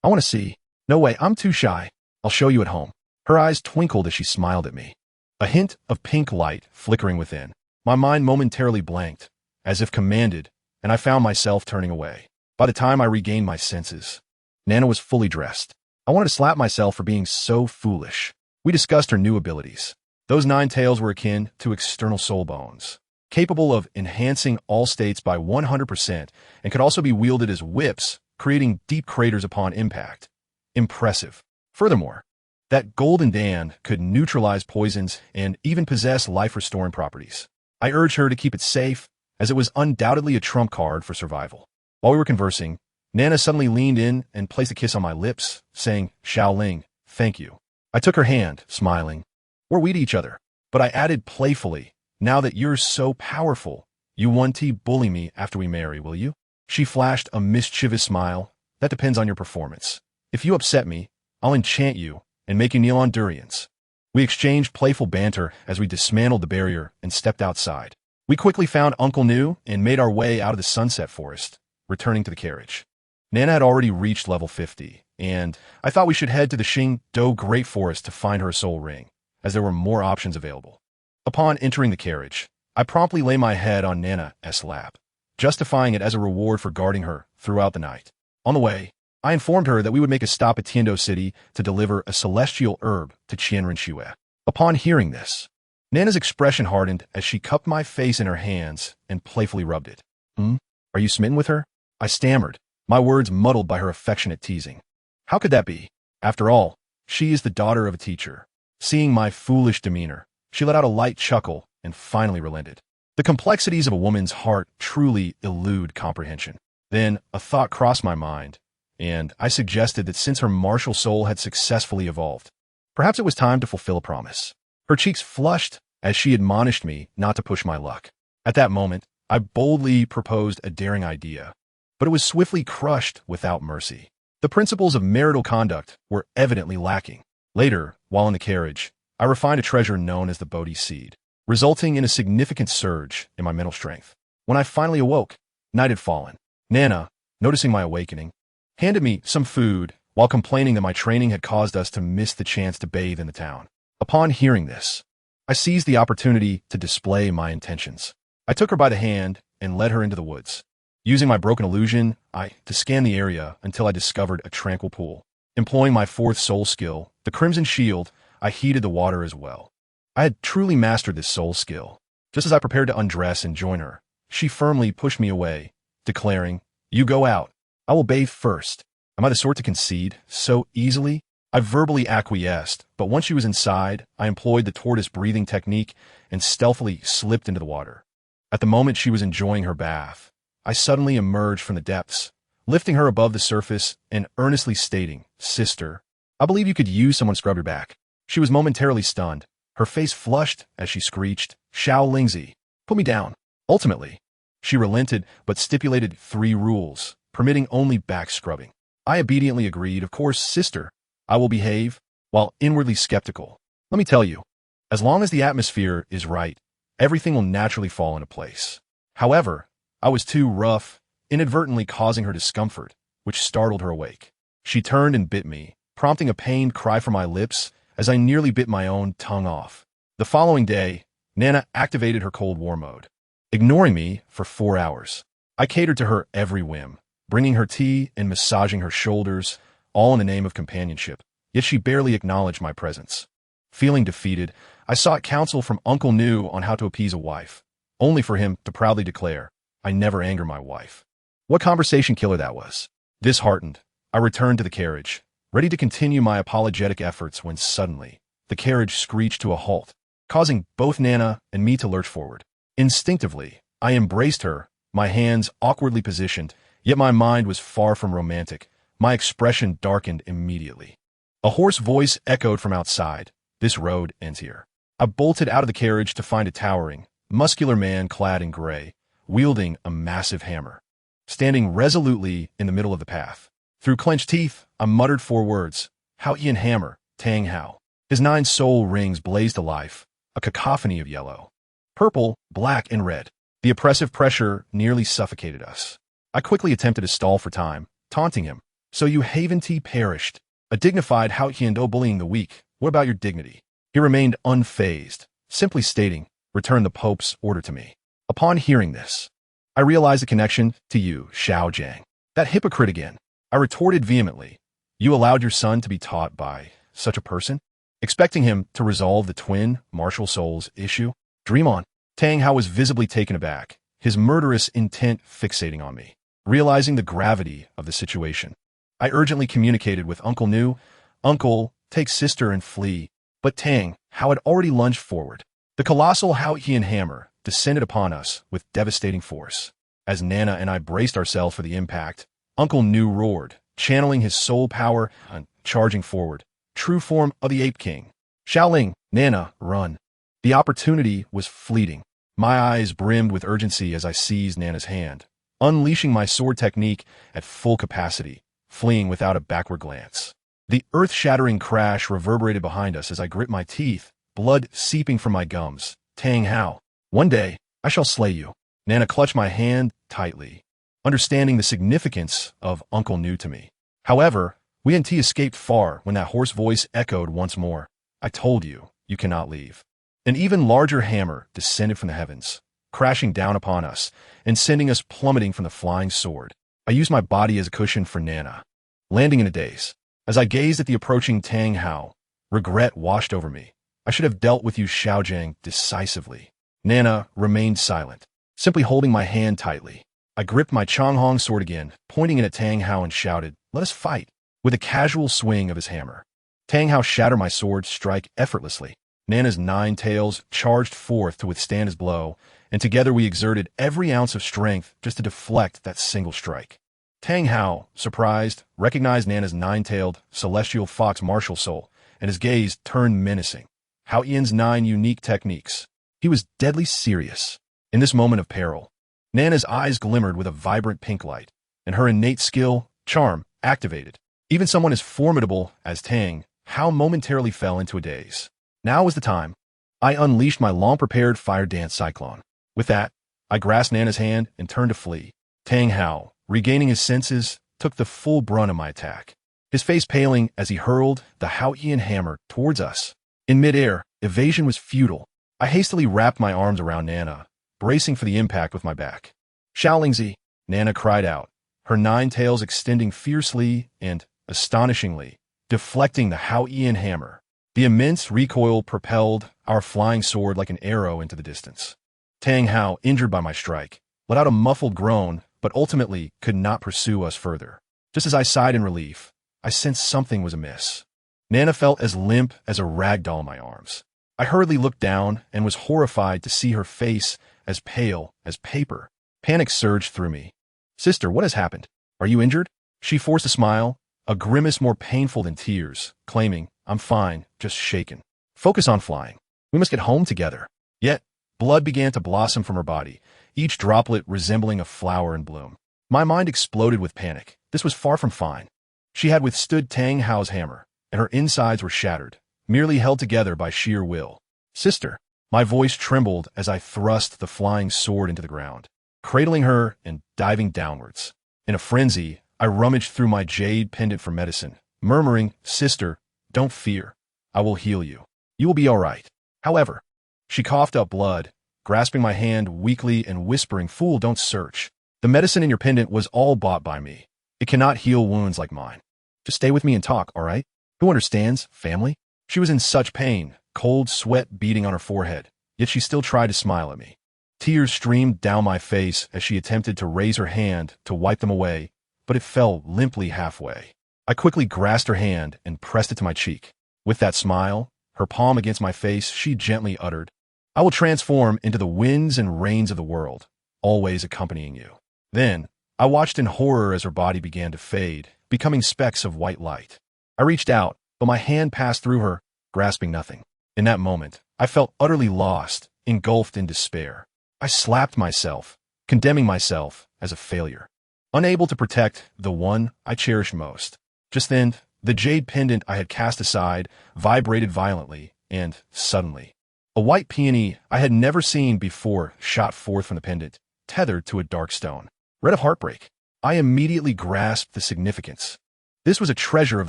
"I want to see." "No way, I'm too shy. I'll show you at home." Her eyes twinkled as she smiled at me, a hint of pink light flickering within. My mind momentarily blanked, as if commanded, and I found myself turning away. By the time I regained my senses, Nana was fully dressed. I wanted to slap myself for being so foolish. We discussed her new abilities. Those 9 tails were akin to external soul bones, capable of enhancing all states by 100%, and could also be wielded as whips, creating deep craters upon impact. Impressive. Furthermore, that golden Dan could neutralize poisons and even possess life-restoring properties. I urged her to keep it safe, as it was undoubtedly a trump card for survival. While we were conversing, Nana suddenly leaned in and placed a kiss on my lips, saying, "Xiaoling, thank you." I took her hand, smiling. "We're we to each other." But I added playfully, "Now that you're so powerful, you won't bully me after we marry, will you?" She flashed a mischievous smile. "That depends on your performance. If you upset me, I'll enchant you and make you kneel on durians." We exchanged playful banter as we dismantled the barrier and stepped outside. We quickly found Uncle Nu and made our way out of the sunset forest, returning to the carriage. Nana had already reached level 50, and I thought we should head to the Qingdao Great Forest to find her soul ring, as there were more options available. Upon entering the carriage, I promptly lay my head on Nana's lap, justifying it as a reward for guarding her throughout the night. On the way, I informed her that we would make a stop at Tiando City to deliver a celestial herb to Qianren. Upon hearing this, Nana's expression hardened as she cupped my face in her hands and playfully rubbed it. Are you smitten with her? I stammered, my words muddled by her affectionate teasing. How could that be? After all, she is the daughter of a teacher. Seeing my foolish demeanor, she let out a light chuckle and finally relented. The complexities of a woman's heart truly elude comprehension. Then a thought crossed my mind, and I suggested that since her martial soul had successfully evolved, perhaps it was time to fulfill a promise. Her cheeks flushed as she admonished me not to push my luck. At that moment, I boldly proposed a daring idea, but it was swiftly crushed without mercy. The principles of marital conduct were evidently lacking. Later, while in the carriage, I refined a treasure known as the Bodhi seed, resulting in a significant surge in my mental strength. When I finally awoke, night had fallen. Nana, noticing my awakening, handed me some food while complaining that my training had caused us to miss the chance to bathe in the town. Upon hearing this, I seized the opportunity to display my intentions. I took her by the hand and led her into the woods. Using my broken illusion, to scan the area until I discovered a tranquil pool. Employing my fourth soul skill, the Crimson Shield, I heated the water as well. I had truly mastered this soul skill. Just as I prepared to undress and join her, she firmly pushed me away, declaring, "You go out. I will bathe first." Am I the sort to concede so easily? I verbally acquiesced, but once she was inside, I employed the tortoise breathing technique and stealthily slipped into the water. At the moment she was enjoying her bath, I suddenly emerged from the depths, lifting her above the surface and earnestly stating, "Sister, I believe you could use someone to scrub your back." She was momentarily stunned. Her face flushed as she screeched, "Xiao Lingzi, put me down." Ultimately, she relented but stipulated 3 rules, permitting only back scrubbing. I obediently agreed, "Of course, sister, I will behave," while inwardly skeptical. Let me tell you, as long as the atmosphere is right, everything will naturally fall into place. However, I was too rough, inadvertently causing her discomfort, which startled her awake. She turned and bit me, prompting a pained cry from my lips as I nearly bit my own tongue off. The following day, Nana activated her Cold War mode, ignoring me for 4 hours. I catered to her every whim, bringing her tea and massaging her shoulders, all in the name of companionship, yet she barely acknowledged my presence. Feeling defeated, I sought counsel from Uncle Nu on how to appease a wife, only for him to proudly declare, "I never anger my wife." What conversation killer that was. Disheartened, I returned to the carriage, ready to continue my apologetic efforts when suddenly, the carriage screeched to a halt, causing both Nana and me to lurch forward. Instinctively, I embraced her, my hands awkwardly positioned, yet my mind was far from romantic. My expression darkened immediately. A hoarse voice echoed from outside, "This road ends here." I bolted out of the carriage to find a towering, muscular man clad in gray, wielding a massive hammer, standing resolutely in the middle of the path. Through clenched teeth, I muttered 4 words, "Hao Ian Hammer, Tang Hao." His 9 soul rings blazed to life, a cacophony of yellow, purple, black, and red. The oppressive pressure nearly suffocated us. I quickly attempted to stall for time, taunting him, "So you Haven-T perished. A dignified Hao Qiando bullying the weak. What about your dignity?" He remained unfazed, simply stating, "Return the Pope's order to me." Upon hearing this, I realized the connection to you, Xiao Jiang. That hypocrite again. I retorted vehemently, "You allowed your son to be taught by such a person?" Expecting him to resolve the twin martial souls issue? Dream on. Tang Hao was visibly taken aback, his murderous intent fixating on me. Realizing the gravity of the situation, I urgently communicated with Uncle Nu, "Uncle, take sister and flee." But Tang Hao had already lunged forward. The colossal Hao Qian hammer descended upon us with devastating force. As Nana and I braced ourselves for the impact, Uncle Nu roared, channeling his soul power and charging forward, true form of the Ape King. "Xiaoling, Nana, run." The opportunity was fleeting. My eyes brimmed with urgency as I seized Nana's hand, unleashing my sword technique at full capacity, fleeing without a backward glance. The earth-shattering crash reverberated behind us as I grit my teeth, blood seeping from my gums. "Tang Hao, one day, I shall slay you." Nana clutched my hand tightly, understanding the significance of Uncle Nu to me. However, We escaped far when that hoarse voice echoed once more. I told you, you cannot leave. An even larger hammer descended from the heavens, crashing down upon us and sending us plummeting from the flying sword. I used my body as a cushion for Nana, landing in a daze. As I gazed at the approaching Tang Hao, regret washed over me. I should have dealt with you, Xiaojiang, decisively. Nana remained silent, simply holding my hand tightly. I gripped my Changhong sword again, pointing it at Tang Hao and shouted, "Let us fight," with a casual swing of his hammer. Tang Hao shattered my sword strike effortlessly. Nana's 9 tails charged forth to withstand his blow, and together we exerted every ounce of strength just to deflect that single strike. Tang Hao, surprised, recognized Nana's 9-tailed, celestial fox martial soul, and his gaze turned menacing. Hao Yan's 9 unique techniques. He was deadly serious. In this moment of peril, Nana's eyes glimmered with a vibrant pink light, and her innate skill, charm, activated. Even someone as formidable as Tang Hao momentarily fell into a daze. Now was the time. I unleashed my long-prepared fire dance cyclone. With that, I grasped Nana's hand and turned to flee. Tang Hao, regaining his senses, took the full brunt of my attack, his face paling as he hurled the Hao Yan hammer towards us. In midair, evasion was futile. I hastily wrapped my arms around Nana, bracing for the impact with my back. "Xiaolingzi," Nana cried out, her 9 tails extending fiercely and, astonishingly, deflecting the Hao Yan hammer. The immense recoil propelled our flying sword like an arrow into the distance. Tang Hao, injured by my strike, let out a muffled groan, but ultimately could not pursue us further. Just as I sighed in relief, I sensed something was amiss. Nana felt as limp as a rag doll in my arms. I hurriedly looked down and was horrified to see her face as pale as paper. Panic surged through me. "Sister, what has happened? Are you injured?" She forced a smile, a grimace more painful than tears, claiming, "I'm fine, just shaken. Focus on flying. We must get home together." Yet, blood began to blossom from her body, each droplet resembling a flower in bloom. My mind exploded with panic. This was far from fine. She had withstood Tang Hao's hammer, and her insides were shattered, merely held together by sheer will. "Sister," my voice trembled as I thrust the flying sword into the ground, cradling her and diving downwards. In a frenzy, I rummaged through my jade pendant for medicine, murmuring, "Sister, don't fear. I will heal you. You will be all right." However, she coughed up blood, grasping my hand weakly and whispering, "Fool, don't search. The medicine in your pendant was all bought by me. It cannot heal wounds like mine. Just stay with me and talk, all right? Who understands, family?" She was in such pain, cold sweat beading on her forehead, yet she still tried to smile at me. Tears streamed down my face as she attempted to raise her hand to wipe them away, but it fell limply halfway. I quickly grasped her hand and pressed it to my cheek. With that smile, her palm against my face, she gently uttered, "I will transform into the winds and rains of the world, always accompanying you." Then, I watched in horror as her body began to fade, becoming specks of white light. I reached out, but my hand passed through her, grasping nothing. In that moment, I felt utterly lost, engulfed in despair. I slapped myself, condemning myself as a failure, unable to protect the one I cherished most. Just then, the jade pendant I had cast aside vibrated violently, and, suddenly, a white peony I had never seen before shot forth from the pendant, tethered to a dark stone. Red of heartbreak, I immediately grasped the significance. This was a treasure of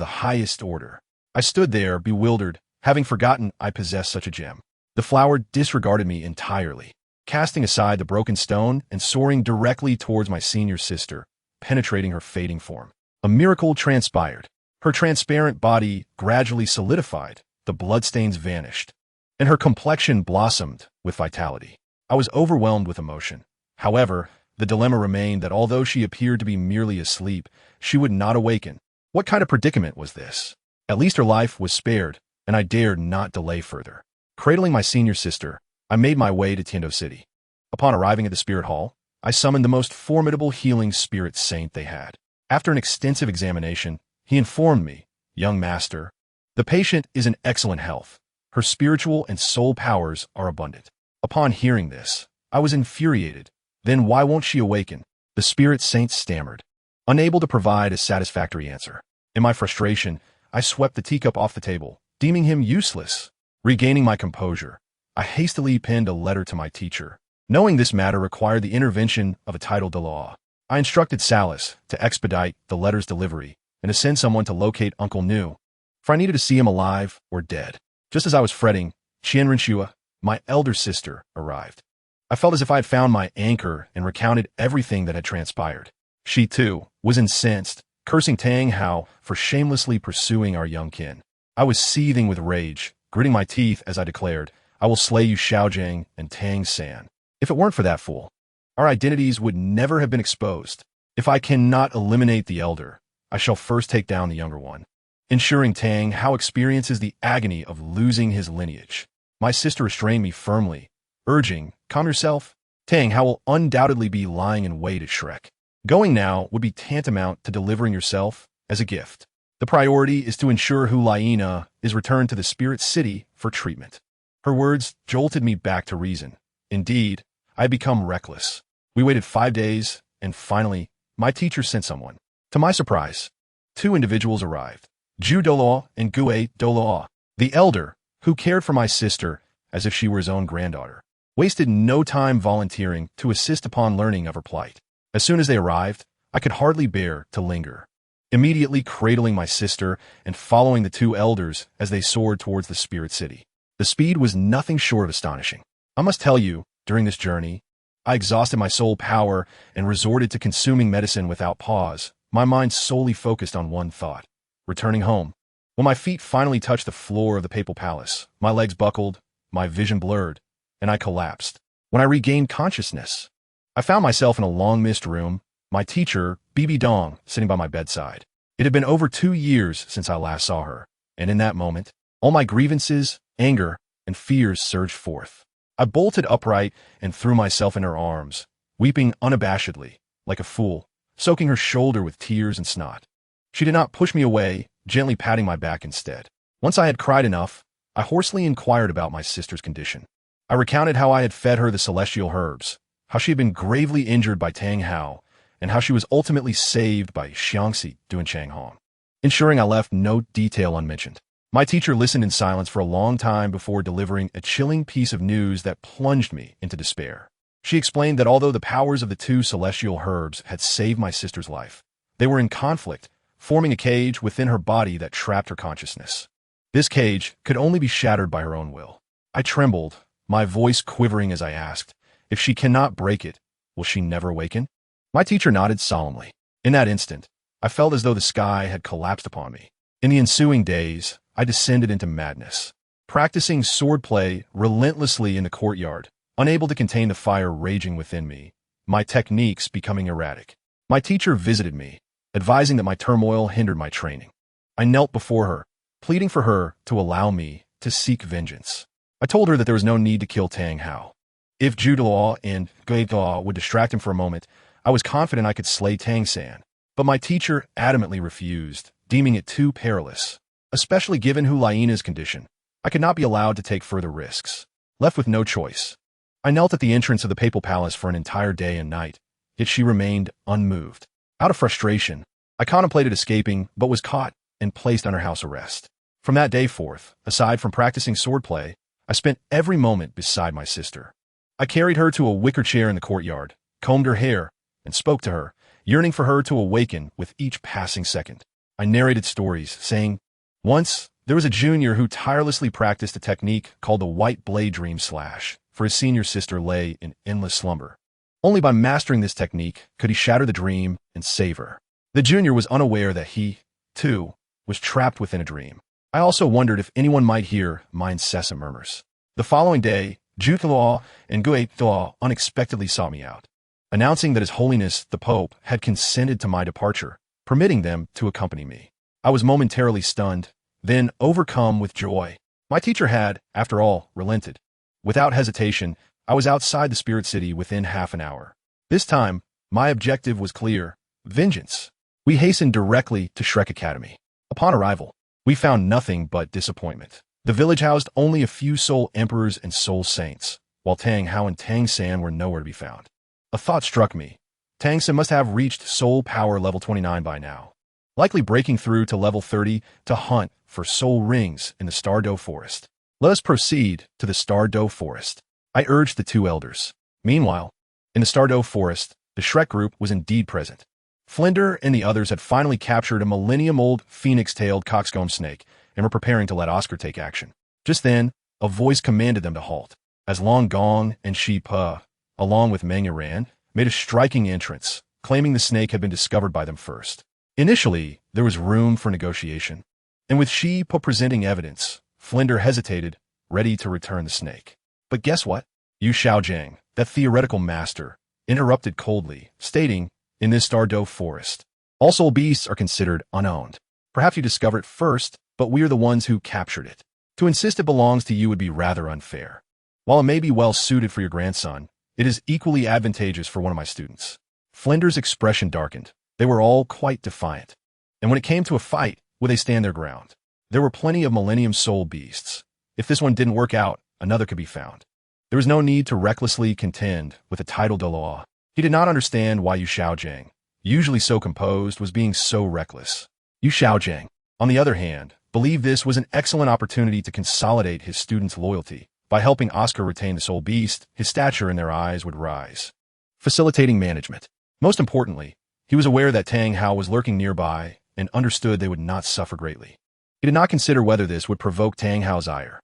the highest order. I stood there, bewildered, having forgotten I possessed such a gem. The flower disregarded me entirely, casting aside the broken stone and soaring directly towards my senior sister, penetrating her fading form. A miracle transpired. Her transparent body gradually solidified, the bloodstains vanished, and her complexion blossomed with vitality. I was overwhelmed with emotion. However, the dilemma remained that although she appeared to be merely asleep, she would not awaken. What kind of predicament was this? At least her life was spared, and I dared not delay further. Cradling my senior sister, I made my way to Tiendo City. Upon arriving at the spirit hall, I summoned the most formidable healing spirit saint they had. After an extensive examination, he informed me, "Young master, the patient is in excellent health. Her spiritual and soul powers are abundant." Upon hearing this, I was infuriated. "Then why won't she awaken?" the spirit saint stammered, unable to provide a satisfactory answer. In my frustration, I swept the teacup off the table, deeming him useless. Regaining my composure, I hastily penned a letter to my teacher. Knowing this matter required the intervention of a title de law, I instructed Salas to expedite the letter's delivery, and to send someone to locate Uncle Nu, for I needed to see him alive or dead. Just as I was fretting, Qianrenshua, my elder sister, arrived. I felt as if I had found my anchor and recounted everything that had transpired. She, too, was incensed, cursing Tang Hao for shamelessly pursuing our young kin. I was seething with rage, gritting my teeth as I declared, "I will slay you, Xiaojiang and Tang San. If it weren't for that fool, our identities would never have been exposed. If I cannot eliminate the elder, I shall first take down the younger one, ensuring Tang Hao experiences the agony of losing his lineage." My sister restrained me firmly, urging, "Calm yourself. Tang Hao will undoubtedly be lying in wait at Shrek. Going now would be tantamount to delivering yourself as a gift. The priority is to ensure Hulaina is returned to the Spirit City for treatment." Her words jolted me back to reason. Indeed, I had become reckless. We waited 5 days, and finally, my teacher sent someone. To my surprise, 2 individuals arrived, Zhu Douluo and Gue Douluo. The elder, who cared for my sister as if she were his own granddaughter, wasted no time volunteering to assist upon learning of her plight. As soon as they arrived, I could hardly bear to linger. Immediately cradling my sister and following the 2 elders as they soared towards the Spirit City. The speed was nothing short of astonishing. I must tell you, during this journey, I exhausted my soul power and resorted to consuming medicine without pause, my mind solely focused on one thought: returning home. When my feet finally touched the floor of the Papal Palace, my legs buckled, my vision blurred, and I collapsed. When I regained consciousness, I found myself in a long-missed room, my teacher, Bibi Dong, sitting by my bedside. It had been over 2 years since I last saw her, and in that moment, all my grievances, anger, and fears surged forth. I bolted upright and threw myself in her arms, weeping unabashedly, like a fool, soaking her shoulder with tears and snot. She did not push me away, gently patting my back instead. Once I had cried enough, I hoarsely inquired about my sister's condition. I recounted how I had fed her the celestial herbs, how she had been gravely injured by Tang Hao, and how she was ultimately saved by Xiangxi Duanchang Hong, ensuring I left no detail unmentioned. My teacher listened in silence for a long time before delivering a chilling piece of news that plunged me into despair. She explained that although the powers of the 2 celestial herbs had saved my sister's life, they were in conflict, forming a cage within her body that trapped her consciousness. This cage could only be shattered by her own will. I trembled, my voice quivering as I asked, "If she cannot break it, will she never awaken?" My teacher nodded solemnly. In that instant, I felt as though the sky had collapsed upon me. In the ensuing days, I descended into madness, practicing swordplay relentlessly in the courtyard, unable to contain the fire raging within me, my techniques becoming erratic. My teacher visited me, advising that my turmoil hindered my training. I knelt before her, pleading for her to allow me to seek vengeance. I told her that there was no need to kill Tang Hao. If Zhu Douluo and Gue Douluo would distract him for a moment, I was confident I could slay Tang San. But my teacher adamantly refused, deeming it too perilous. Especially given Hulaina's condition, I could not be allowed to take further risks. Left with no choice, I knelt at the entrance of the Papal Palace for an entire day and night, yet she remained unmoved. Out of frustration, I contemplated escaping, but was caught and placed under house arrest. From that day forth, aside from practicing swordplay, I spent every moment beside my sister. I carried her to a wicker chair in the courtyard, combed her hair, and spoke to her, yearning for her to awaken with each passing second. I narrated stories, saying, "Once, there was a junior who tirelessly practiced a technique called the White Blade Dream Slash, for his senior sister lay in endless slumber. Only by mastering this technique could he shatter the dream and save her. The junior was unaware that he, too, was trapped within a dream. I also wondered if anyone might hear my incessant murmurs. The following day, Zhu Douluo and Gue Douluo unexpectedly sought me out, announcing that His Holiness the Pope had consented to my departure, permitting them to accompany me. I was momentarily stunned, then overcome with joy. My teacher had, after all, relented. Without hesitation, I was outside the Spirit City within half an hour. This time, my objective was clear: vengeance. We hastened directly to Shrek Academy. Upon arrival, we found nothing but disappointment. The village housed only a few soul emperors and soul saints, while Tang Hao and Tang San were nowhere to be found. A thought struck me. Tang San must have reached soul power level 29 by now, likely breaking through to level 30 to hunt for soul rings in the Stardow Forest. Let us proceed to the Stardow Forest, I urged the 2 elders. Meanwhile, in the Stardow Forest, the Shrek group was indeed present. Flinder and the others had finally captured a millennium-old phoenix-tailed coxcomb snake and were preparing to let Oscar take action. Just then, a voice commanded them to halt, as Long Gong and Shi Pe, along with Meng Yiran, made a striking entrance, claiming the snake had been discovered by them first. Initially, there was room for negotiation, and with Shi Pe presenting evidence, Flinder hesitated, ready to return the snake. But guess what? Yu Xiaojiang, that theoretical master, interrupted coldly, stating, "In this Stardow forest, all soul beasts are considered unowned. Perhaps you discovered it first, but we are the ones who captured it. To insist it belongs to you would be rather unfair. While it may be well suited for your grandson, it is equally advantageous for one of my students." Flinder's expression darkened. They were all quite defiant. And when it came to a fight, would they stand their ground? There were plenty of Millennium Soul beasts. If this one didn't work out, another could be found. There was no need to recklessly contend with the title Douluo. He did not understand why Yu Xiaojiang, usually so composed, was being so reckless. Yu Xiaojiang, on the other hand, believed this was an excellent opportunity to consolidate his students' loyalty. By helping Oscar retain the soul beast, his stature in their eyes would rise. Facilitating management. Most importantly, he was aware that Tang Hao was lurking nearby and understood they would not suffer greatly. He did not consider whether this would provoke Tang Hao's ire.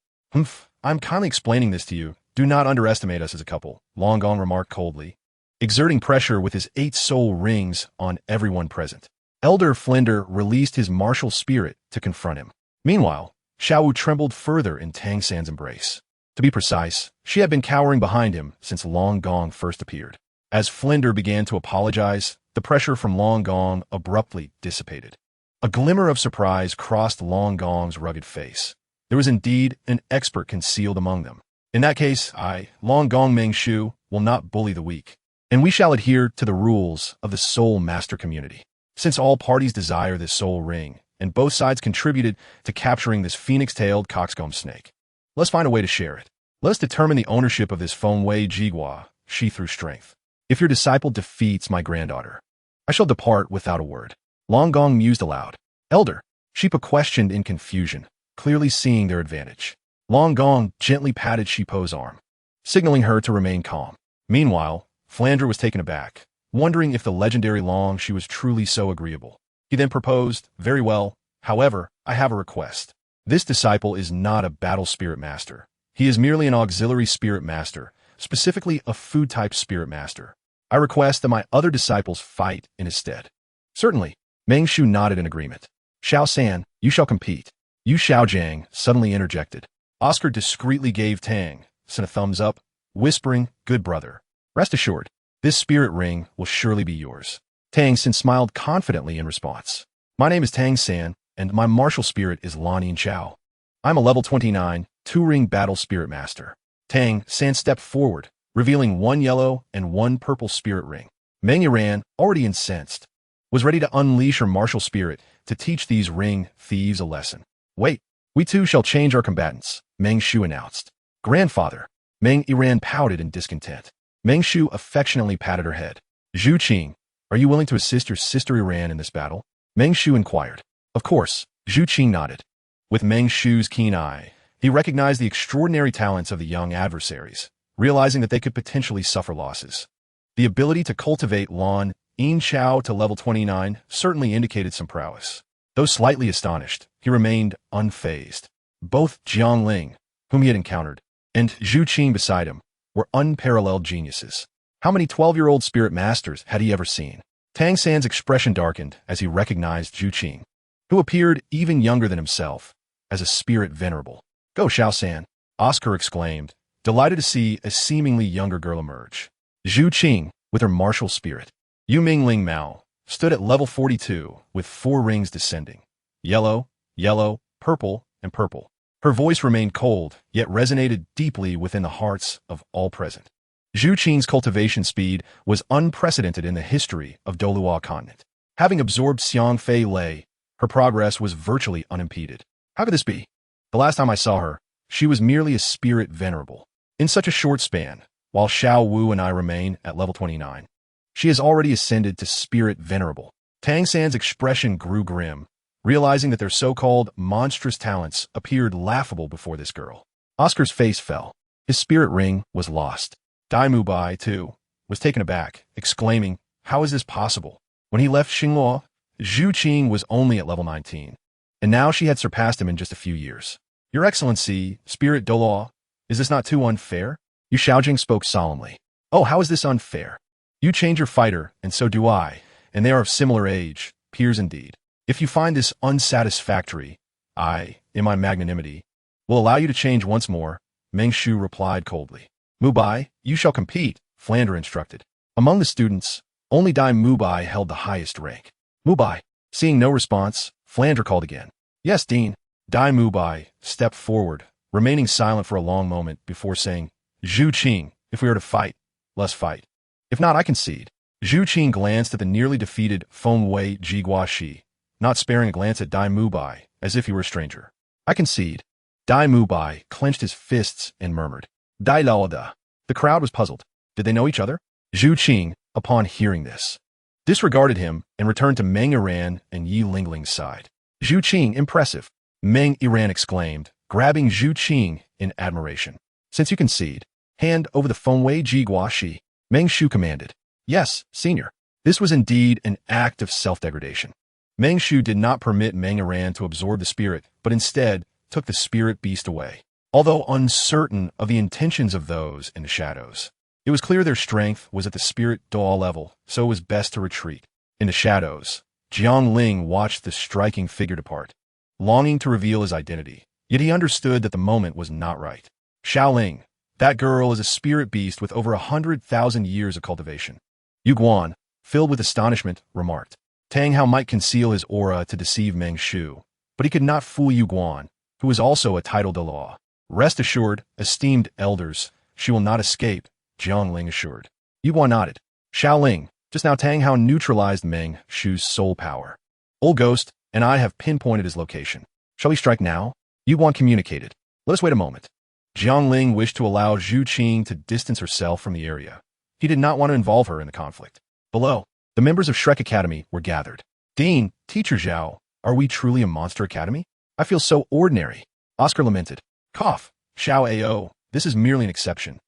I'm kindly explaining this to you. Do not underestimate us as a couple, Long Gong remarked coldly, exerting pressure with his 8 soul rings on everyone present. Elder Flinder released his martial spirit to confront him. Meanwhile, Xiaowu trembled further in Tang San's embrace. To be precise, she had been cowering behind him since Long Gong first appeared. As Flinder began to apologize, the pressure from Long Gong abruptly dissipated. A glimmer of surprise crossed Long Gong's rugged face. There was indeed an expert concealed among them. In that case, I, Long Gong Meng Shu, will not bully the weak, and we shall adhere to the rules of the Soul Master community. Since all parties desire this soul ring, and both sides contributed to capturing this phoenix-tailed coxcomb snake, let's find a way to share it. Let us determine the ownership of this Feng Wei Jigua, she through strength. If your disciple defeats my granddaughter, I shall depart without a word. Long Gong mused aloud. Elder, Shi Pe questioned in confusion, clearly seeing their advantage. Long Gong gently patted Shi Pe's arm, signaling her to remain calm. Meanwhile, Flander was taken aback, wondering if the legendary Long Shi was truly so agreeable. He then proposed, "Very well, however, I have a request. This disciple is not a battle spirit master. He is merely an auxiliary spirit master, specifically a food-type spirit master. I request that my other disciples fight in his stead." "Certainly." Meng Shu nodded in agreement. "Xiao San, you shall compete." Yu Xiaojiang suddenly interjected. Oscar discreetly gave Tang San a thumbs up, whispering, "Good brother. Rest assured, this spirit ring will surely be yours." Tang San smiled confidently in response. "My name is Tang San, and my martial spirit is Lanyan Chao. I'm a level 29, 2-ring battle spirit master." Tang San stepped forward, revealing 1 yellow and 1 purple spirit ring. Meng Yiran, already incensed, was ready to unleash her martial spirit to teach these ring thieves a lesson. "Wait, we too shall change our combatants," Meng Shu announced. "Grandfather." Meng Yiran pouted in discontent. Meng Shu affectionately patted her head. "Zhu Qing, are you willing to assist your sister Yiran in this battle?" Meng Shu inquired. "Of course," Zhu Qing nodded. With Meng Shu's keen eye, he recognized the extraordinary talents of the young adversaries, realizing that they could potentially suffer losses. The ability to cultivate Lan Yin Chao to level 29 certainly indicated some prowess. Though slightly astonished, he remained unfazed. Both Jiang Ling, whom he had encountered, and Zhu Qing beside him, were unparalleled geniuses. How many 12-year-old spirit masters had he ever seen? Tang San's expression darkened as he recognized Zhu Qing, who appeared even younger than himself, as a spirit venerable. "Go, Xiao San," Oscar exclaimed, delighted to see a seemingly younger girl emerge. Zhu Qing, with her martial spirit, Yu Mingling Mao, stood at level 42 with 4 rings descending. Yellow, yellow, purple, and purple. Her voice remained cold, yet resonated deeply within the hearts of all present. Zhu Qing's cultivation speed was unprecedented in the history of Douluo continent. Having absorbed Xiang Fei Lei, her progress was virtually unimpeded. How could this be? The last time I saw her, she was merely a spirit venerable. In such a short span, while Xiao Wu and I remain at level 29, she has already ascended to spirit venerable. Tang San's expression grew grim, realizing that their so-called monstrous talents appeared laughable before this girl. Oscar's face fell. His spirit ring was lost. Dai Mubai, too, was taken aback, exclaiming, "How is this possible?" When he left Xingluo, Zhu Qing was only at level 19, and now she had surpassed him in just a few years. Your Excellency, Spirit Douluo, is this not too unfair? Yu Xiaojing spoke solemnly. Oh, how is this unfair? You change your fighter, and so do I, and they are of similar age, peers indeed. If you find this unsatisfactory, I, in my magnanimity, will allow you to change once more, Meng Shu replied coldly. Mubai, you shall compete, Flandre instructed. Among the students, only Dai Mubai held the highest rank. Mubai, seeing no response, Flandre called again. Yes, Dean. Dai Mubai stepped forward, remaining silent for a long moment before saying, Zhu Qing, if we are to fight, let's fight. If not, I concede. Zhu Qing glanced at the nearly defeated Feng Wei Jiguashi, not sparing a glance at Dai Mubai, as if he were a stranger. I concede. Dai Mubai clenched his fists and murmured, Dai Laoda. The crowd was puzzled. Did they know each other? Zhu Qing, upon hearing this, disregarded him and returned to Meng Iran and Yi Lingling's side. Zhu Qing, impressive, Meng Iran exclaimed, grabbing Zhu Qing in admiration. Since you concede, hand over the Feng Wei Jiguashi, Meng Shu commanded. Yes, senior. This was indeed an act of self-degradation. Meng Shu did not permit Meng Iran to absorb the spirit, but instead took the spirit beast away. Although uncertain of the intentions of those in the shadows, it was clear their strength was at the spirit doll level, so it was best to retreat. In the shadows, Jiang Ling watched the striking figure depart, longing to reveal his identity, yet he understood that the moment was not right. Xiaoling, that girl is a spirit beast with over 100,000 years of cultivation. Yu Guan, filled with astonishment, remarked. Tang Hao might conceal his aura to deceive Meng Shu, but he could not fool Yu Guan, who was also a title de law. Rest assured, esteemed elders, she will not escape, Jiang Ling assured. Yu Guan nodded. Xiaoling, just now Tang Hao neutralized Meng Shu's soul power. Old Ghost and I have pinpointed his location. Shall we strike now? Yu Guan communicated. Let us wait a moment. Jiang Ling wished to allow Zhu Qing to distance herself from the area. He did not want to involve her in the conflict. Below, the members of Shrek Academy were gathered. Dean, Teacher Zhao, are we truly a monster academy? I feel so ordinary. Oscar lamented. Cough. Xiao Ao, this is merely an exception.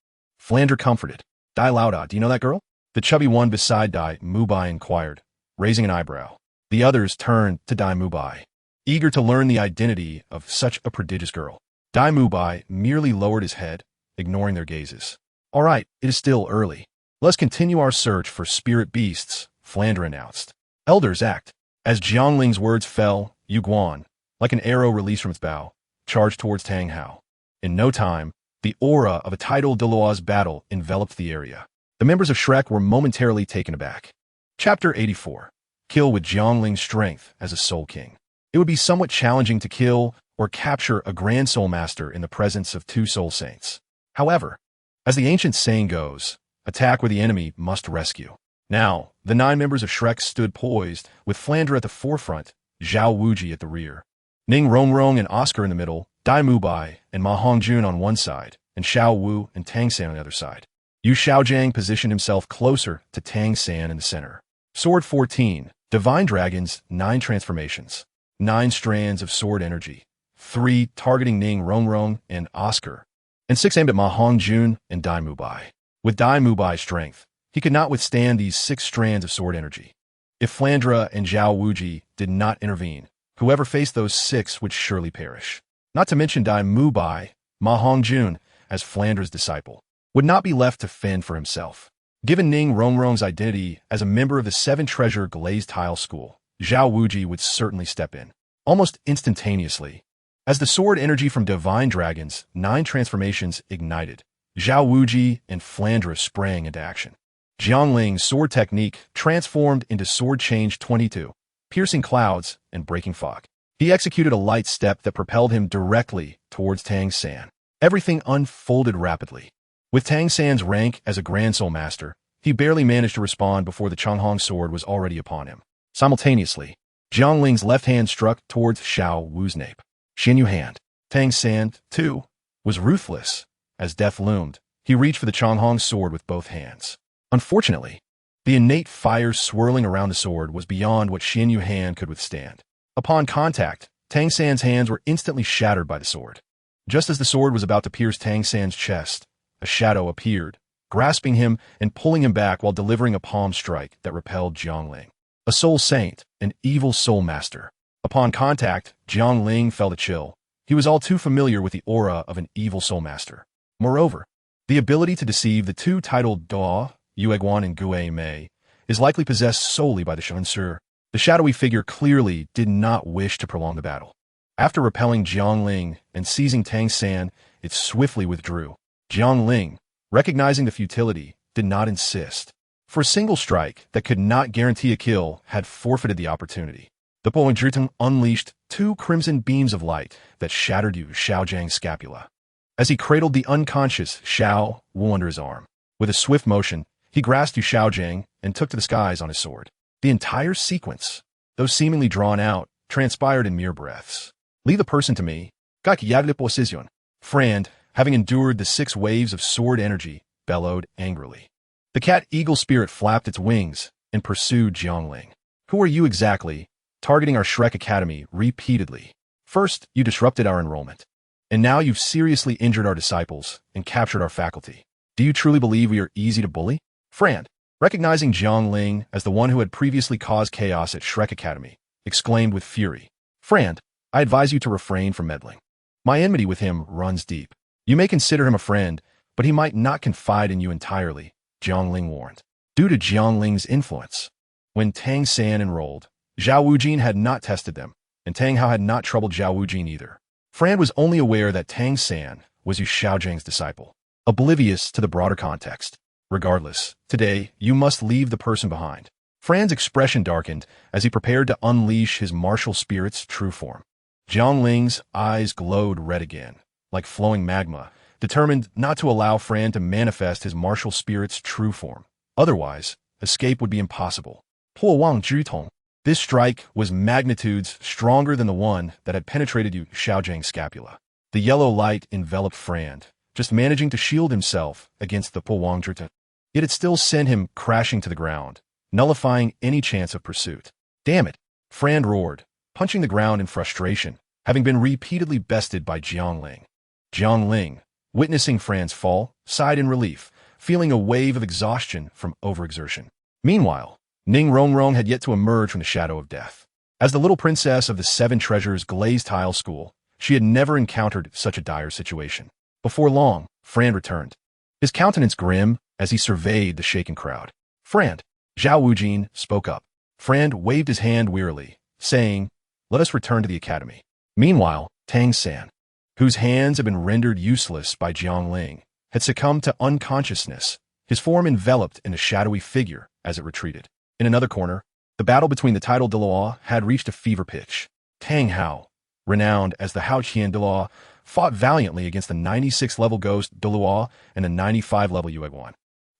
Flandre comforted. Dai Lauda, do you know that girl? The chubby one beside Dai Mubai inquired, raising an eyebrow. The others turned to Dai Mubai, eager to learn the identity of such a prodigious girl. Dai Mubai merely lowered his head, ignoring their gazes. All right, it is still early. Let's continue our search for spirit beasts, Flandre announced. Elders act. As Jiangling's words fell, Yu Guan, like an arrow released from its bow, charged towards Tang Hao. In no time, the aura of a tidal Douluo's battle enveloped the area. The members of Shrek were momentarily taken aback. Chapter 84. Kill with Jiangling's strength as a Soul King. It would be somewhat challenging to kill or capture a Grand Soul Master in the presence of two Soul Saints. However, as the ancient saying goes, attack where the enemy must rescue. Now, the 9 members of Shrek stood poised, with Flandre at the forefront, Zhao Wuji at the rear. Ning Rongrong and Oscar in the middle, Dai Mubai and Ma Hongjun on one side, and Xiao Wu and Tang San on the other side. Yu Xiaojiang positioned himself closer to Tang San in the center. Sword 14, Divine Dragons, 9 transformations, 9 strands of sword energy, 3 targeting Ning Rongrong and Oscar, and 6 aimed at Ma Hongjun and Dai Mubai. With Dai Mubai's strength, he could not withstand these 6 strands of sword energy. If Flandre and Zhao Wuji did not intervene, whoever faced those 6 would surely perish. Not to mention Dai Mubai, Ma Hongjun, as Flandre's disciple, would not be left to fend for himself. Given Ning Rongrong's identity as a member of the 7-treasure glazed tile school, Zhao Wuji would certainly step in, almost instantaneously. As the sword energy from Divine Dragons, 9 transformations ignited, Zhao Wuji and Flandre sprang into action. Jiangling's sword technique transformed into Sword Change 22, piercing clouds and breaking fog. He executed a light step that propelled him directly towards Tang San. Everything unfolded rapidly. With Tang San's rank as a Grand Soul Master, he barely managed to respond before the Changhong sword was already upon him. Simultaneously, Jiangling's left hand struck towards Xiao Wu's nape. Xianyu hand. Tang San, too, was ruthless. As death loomed, he reached for the Changhong sword with both hands. Unfortunately, the innate fire swirling around the sword was beyond what Xianyu hand could withstand. Upon contact, Tang San's hands were instantly shattered by the sword. Just as the sword was about to pierce Tang San's chest, a shadow appeared, grasping him and pulling him back while delivering a palm strike that repelled Jiangling. A soul saint, an evil soul master. Upon contact, Jiang Ling felt a chill. He was all too familiar with the aura of an evil soul master. Moreover, the ability to deceive the two titled Douluo, Yueguan and Gue Mei, is likely possessed solely by the Shunsur. The shadowy figure clearly did not wish to prolong the battle. After repelling Jiang Ling and seizing Tang San, it swiftly withdrew. Jiang Ling, recognizing the futility, did not insist. For a single strike that could not guarantee a kill had forfeited the opportunity. The Poingzhiteng unleashed two crimson beams of light that shattered Yu Xiaojiang's scapula. As he cradled the unconscious Xiao Wu under his arm, with a swift motion, he grasped Yu Xiaojiang and took to the skies on his sword. The entire sequence, though seemingly drawn out, transpired in mere breaths. Leave the person to me. Frand, having endured the 6 waves of sword energy, bellowed angrily. The cat-eagle spirit flapped its wings and pursued Jiang Ling. Who are you exactly? Targeting our Shrek Academy repeatedly. First, you disrupted our enrollment. And now you've seriously injured our disciples and captured our faculty. Do you truly believe we are easy to bully? Frand, recognizing Jiang Ling as the one who had previously caused chaos at Shrek Academy, exclaimed with fury. Frand, I advise you to refrain from meddling. My enmity with him runs deep. You may consider him a friend, but he might not confide in you entirely, Jiang Ling warned. Due to Jiang Ling's influence, when Tang San enrolled, Zhao Wujin had not tested them, and Tang Hao had not troubled Zhao Wujin either. Frand was only aware that Tang San was Yu Xiaojiang's disciple, oblivious to the broader context. Regardless, today, you must leave the person behind. Frand's expression darkened as he prepared to unleash his martial spirit's true form. Jiang Ling's eyes glowed red again, like flowing magma, determined not to allow Frand to manifest his martial spirit's true form. Otherwise, escape would be impossible. Po Wang Zhutong. This strike was magnitudes stronger than the one that had penetrated Yu Xiaojiang's scapula. The yellow light enveloped Frand, just managing to shield himself against the Po Wang Zhutong. Yet it still sent him crashing to the ground, nullifying any chance of pursuit. Damn it! Frand roared, punching the ground in frustration, having been repeatedly bested by Jiang Ling. Jiang Ling, witnessing Frand's fall, sighed in relief, feeling a wave of exhaustion from overexertion. Meanwhile, Ning Rongrong had yet to emerge from the shadow of death. As the little princess of the 7 treasures glazed tile school, she had never encountered such a dire situation. Before long, Frand returned, his countenance grim as he surveyed the shaken crowd. Frand, Zhao Wujin spoke up. Frand waved his hand wearily, saying, "Let us return to the academy." Meanwhile, Tang San, whose hands had been rendered useless by Jiang Ling, had succumbed to unconsciousness, his form enveloped in a shadowy figure as it retreated. In another corner, the battle between the titled Douluo had reached a fever pitch. Tang Hao, renowned as the Haoqian Douluo, fought valiantly against the 96-level ghost Douluo and a 95-level Yueguan.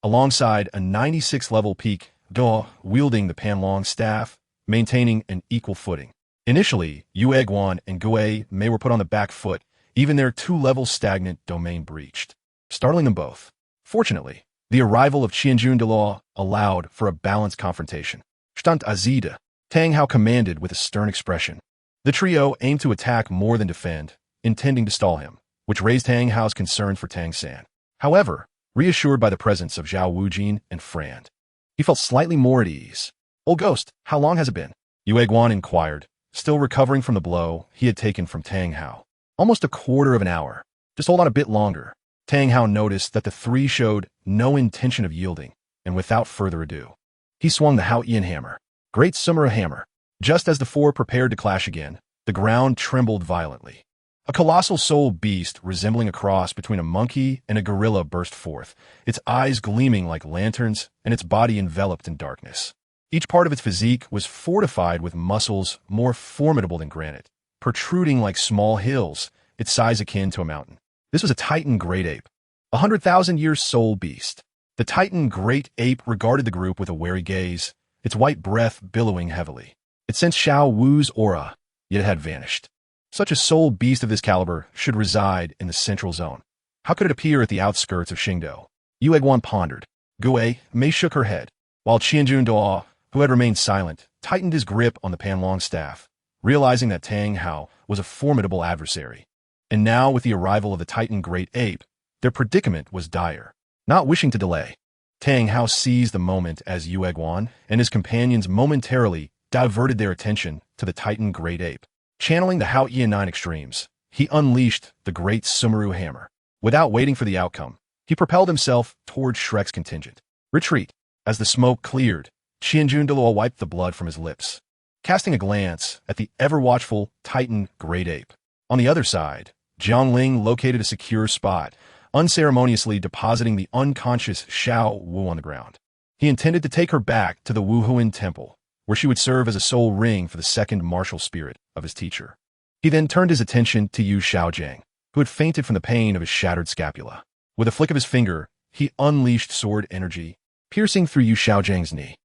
Alongside a 96-level peak Douluo wielding the Panlong staff, maintaining an equal footing. Initially, Yueguan and Gue Mei were put on the back foot, even their 2-level stagnant domain breached, startling them both. Fortunately, the arrival of Qianjun Douluo allowed for a balanced confrontation. Stand Azida, Tang Hao commanded with a stern expression. The trio aimed to attack more than defend, intending to stall him, which raised Tang Hao's concerns for Tang San. However, reassured by the presence of Zhao Wujin and Frand, he felt slightly more at ease. Old Ghost, how long has it been? Yueguan inquired, still recovering from the blow he had taken from Tang Hao. Almost a quarter of an hour. Just hold on a bit longer. Tang Hao noticed that the 3 showed no intention of yielding, and without further ado, he swung the Haoyan hammer. Great Sumera hammer. Just as the 4 prepared to clash again, the ground trembled violently. A colossal soul beast resembling a cross between a monkey and a gorilla burst forth, its eyes gleaming like lanterns and its body enveloped in darkness. Each part of its physique was fortified with muscles more formidable than granite, protruding like small hills, its size akin to a mountain. This was a Titan great ape, a 100,000-year soul beast. The Titan great ape regarded the group with a wary gaze, its white breath billowing heavily. It sensed Xiao Wu's aura, yet it had vanished. Such a soul beast of this caliber should reside in the central zone. How could it appear at the outskirts of Xingdou? Yueguan pondered. Gue Mei shook her head, while Qianjun Douluo, who had remained silent, tightened his grip on the Panlong staff, realizing that Tang Hao was a formidable adversary. And now, with the arrival of the Titan great ape, their predicament was dire. Not wishing to delay, Tang Hao seized the moment as Yue Guan and his companions momentarily diverted their attention to the Titan Great Ape. Channeling the Hao Yian 9 extremes, he unleashed the Great Sumeru Hammer. Without waiting for the outcome, he propelled himself toward Shrek's contingent. Retreat. As the smoke cleared, Qianjun Douluo wiped the blood from his lips, casting a glance at the ever-watchful Titan Great Ape. On the other side, Jiangling located a secure spot, unceremoniously depositing the unconscious Xiao Wu on the ground. He intended to take her back to the Wuhuan Temple, where she would serve as a soul ring for the second martial spirit of his teacher. He then turned his attention to Yu Xiaojiang, who had fainted from the pain of his shattered scapula. With a flick of his finger, he unleashed sword energy, piercing through Yu Xiaojiang's knee.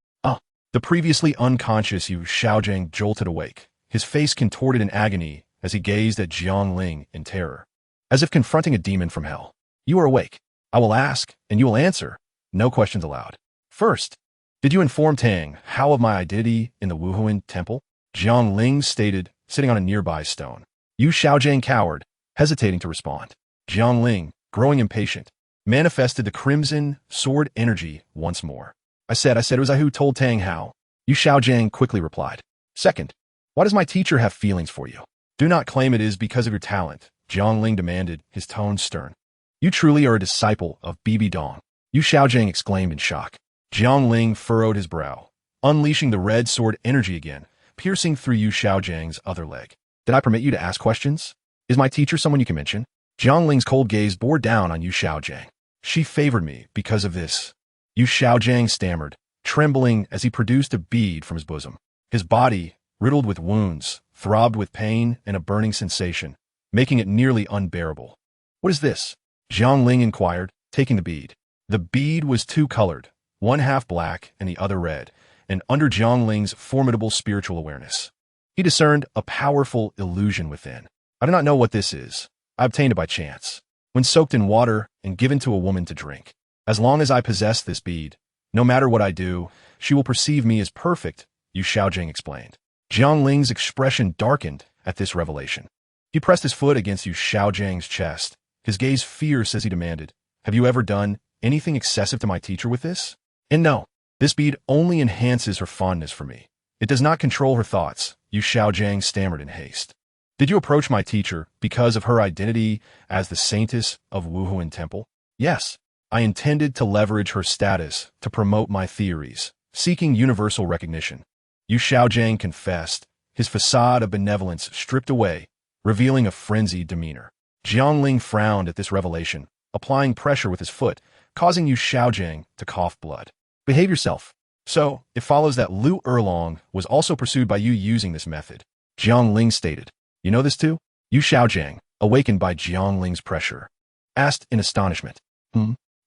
The previously unconscious Yu Xiaojiang jolted awake, his face contorted in agony as he gazed at Jiangling in terror, as if confronting a demon from hell. You are awake. I will ask, and you will answer. No questions allowed. First, did you inform Tang Hao of my identity in the Wuhuan Temple? Jiangling stated, sitting on a nearby stone. Yu Xiaojiang cowered, hesitating to respond. Jiangling, growing impatient, manifested the crimson sword energy once more. I said it was I who told Tang Hao. Yu Xiaojiang quickly replied. Second, why does my teacher have feelings for you? Do not claim it is because of your talent, Jiangling demanded, his tone stern. You truly are a disciple of Bibi Dong, Yu Xiaojiang exclaimed in shock. Jiangling furrowed his brow, unleashing the red sword energy again, piercing through Yu Xiaojiang's other leg. Did I permit you to ask questions? Is my teacher someone you can mention? Jiangling's cold gaze bore down on Yu Xiaojiang. She favored me because of this. Yu Xiaojiang stammered, trembling as he produced a bead from his bosom. His body, riddled with wounds, throbbed with pain and a burning sensation, making it nearly unbearable. What is this? Jiangling inquired, taking the bead. The bead was two-colored, one half black and the other red, and under Jiangling's formidable spiritual awareness, he discerned a powerful illusion within. I do not know what this is. I obtained it by chance, when soaked in water and given to a woman to drink. As long as I possess this bead, no matter what I do, she will perceive me as perfect, Yu Xiaojiang explained. Jiangling's expression darkened at this revelation. He pressed his foot against Yu Xiaojiang's chest, his gaze fierce as he demanded, Have you ever done anything excessive to my teacher with this? And no, this bead only enhances her fondness for me. It does not control her thoughts, Yu Xiaojiang stammered in haste. Did you approach my teacher because of her identity as the saintess of Wuhuan Temple? Yes. I intended to leverage her status to promote my theories, seeking universal recognition. Yu Xiaojiang confessed, his facade of benevolence stripped away, revealing a frenzied demeanor. Jiangling frowned at this revelation, applying pressure with his foot, causing Yu Xiaojiang to cough blood. Behave yourself. So, it follows that Lu Erlong was also pursued by you using this method. Jiangling stated. You know this too? Yu Xiaojiang, awakened by Jiangling's pressure, asked in astonishment.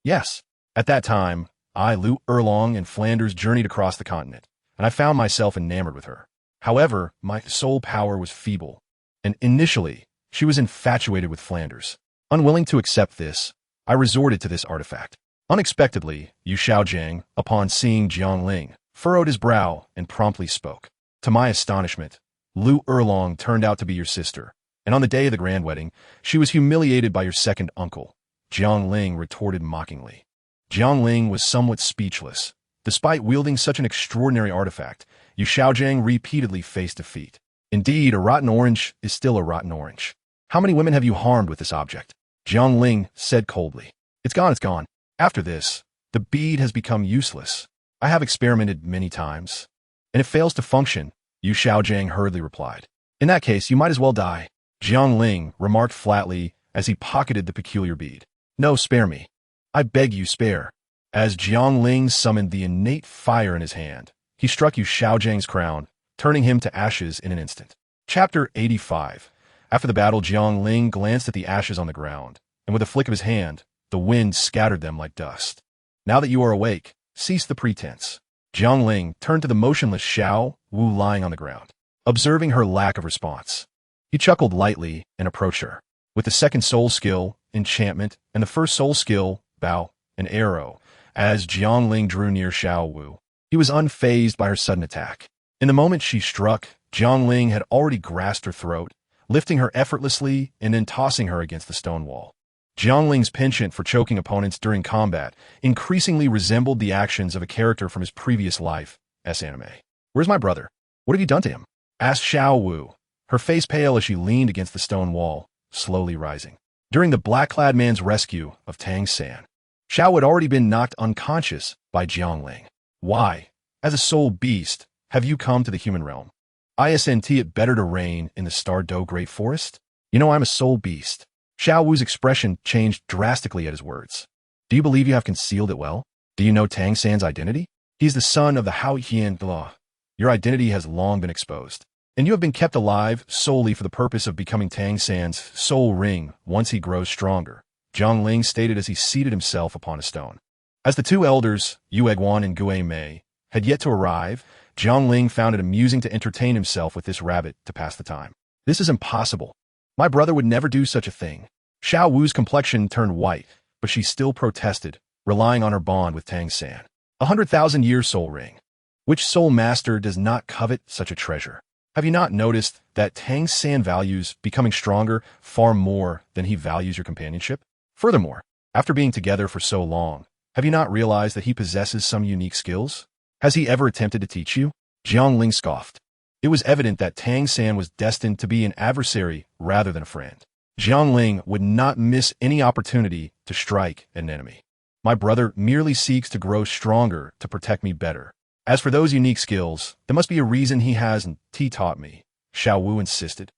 Yes. At that time, I, Lu Erlong, and Flanders journeyed across the continent, and I found myself enamored with her. However, my soul power was feeble, and initially, she was infatuated with Flanders. Unwilling to accept this, I resorted to this artifact. Unexpectedly, Yu Xiaojiang, upon seeing Jiangling, furrowed his brow and promptly spoke. To my astonishment, Lu Erlong turned out to be your sister, and on the day of the grand wedding, she was humiliated by your second uncle. Jiangling retorted mockingly. Jiangling was somewhat speechless. Despite wielding such an extraordinary artifact, Yu Xiaojiang repeatedly faced defeat. Indeed, a rotten orange is still a rotten orange. How many women have you harmed with this object? Jiangling said coldly. It's gone. After this, the bead has become useless. I have experimented many times, and it fails to function, Yu Xiaojiang hurriedly replied. In that case, you might as well die, Jiangling remarked flatly as he pocketed the peculiar bead. No, spare me. I beg you, spare. As Jiangling summoned the innate fire in his hand, he struck Yu Xiaojiang's crown, turning him to ashes in an instant. Chapter 85. After the battle, Jiangling glanced at the ashes on the ground, and with a flick of his hand, the wind scattered them like dust. Now that you are awake, cease the pretense. Jiangling turned to the motionless Xiao Wu lying on the ground, observing her lack of response. He chuckled lightly and approached her. With the second soul skill, enchantment, and the first soul skill, bow, and arrow, as Jiangling drew near Xiao Wu, he was unfazed by her sudden attack. In the moment she struck, Jiangling had already grasped her throat, lifting her effortlessly and then tossing her against the stone wall. Jiangling's penchant for choking opponents during combat increasingly resembled the actions of a character from his previous life, anime. "Where's my brother? What have you done to him?" asked Xiao Wu, her face pale as she leaned against the stone wall, slowly rising. During the black-clad man's rescue of Tang San, Xiao had already been knocked unconscious by Jiangling. "Why, as a soul beast, have you come to the human realm? Isn't it better to reign in the Star Do Great Forest? You know I'm a soul beast." Xiao Wu's expression changed drastically at his words. "Do you believe you have concealed it well? Do you know Tang San's identity? He's the son of the Hao Hian Law. Your identity has long been exposed, and you have been kept alive solely for the purpose of becoming Tang San's soul ring once he grows stronger," Zhang Ling stated as he seated himself upon a stone. As the two elders, Yu Egwan and Gue Mei, had yet to arrive, Zhang Ling found it amusing to entertain himself with this rabbit to pass the time. "This is impossible. My brother would never do such a thing." Xiao Wu's complexion turned white, but she still protested, relying on her bond with Tang San. 100,000-year soul ring. Which soul master does not covet such a treasure? Have you not noticed that Tang San values becoming stronger far more than he values your companionship? Furthermore, after being together for so long, have you not realized that he possesses some unique skills? Has he ever attempted to teach you?" Jiang Ling scoffed. It was evident that Tang San was destined to be an adversary rather than a friend. Jiang Ling would not miss any opportunity to strike an enemy. "My brother merely seeks to grow stronger to protect me better. As for those unique skills, there must be a reason he hasn't taught me," Xiao Wu insisted,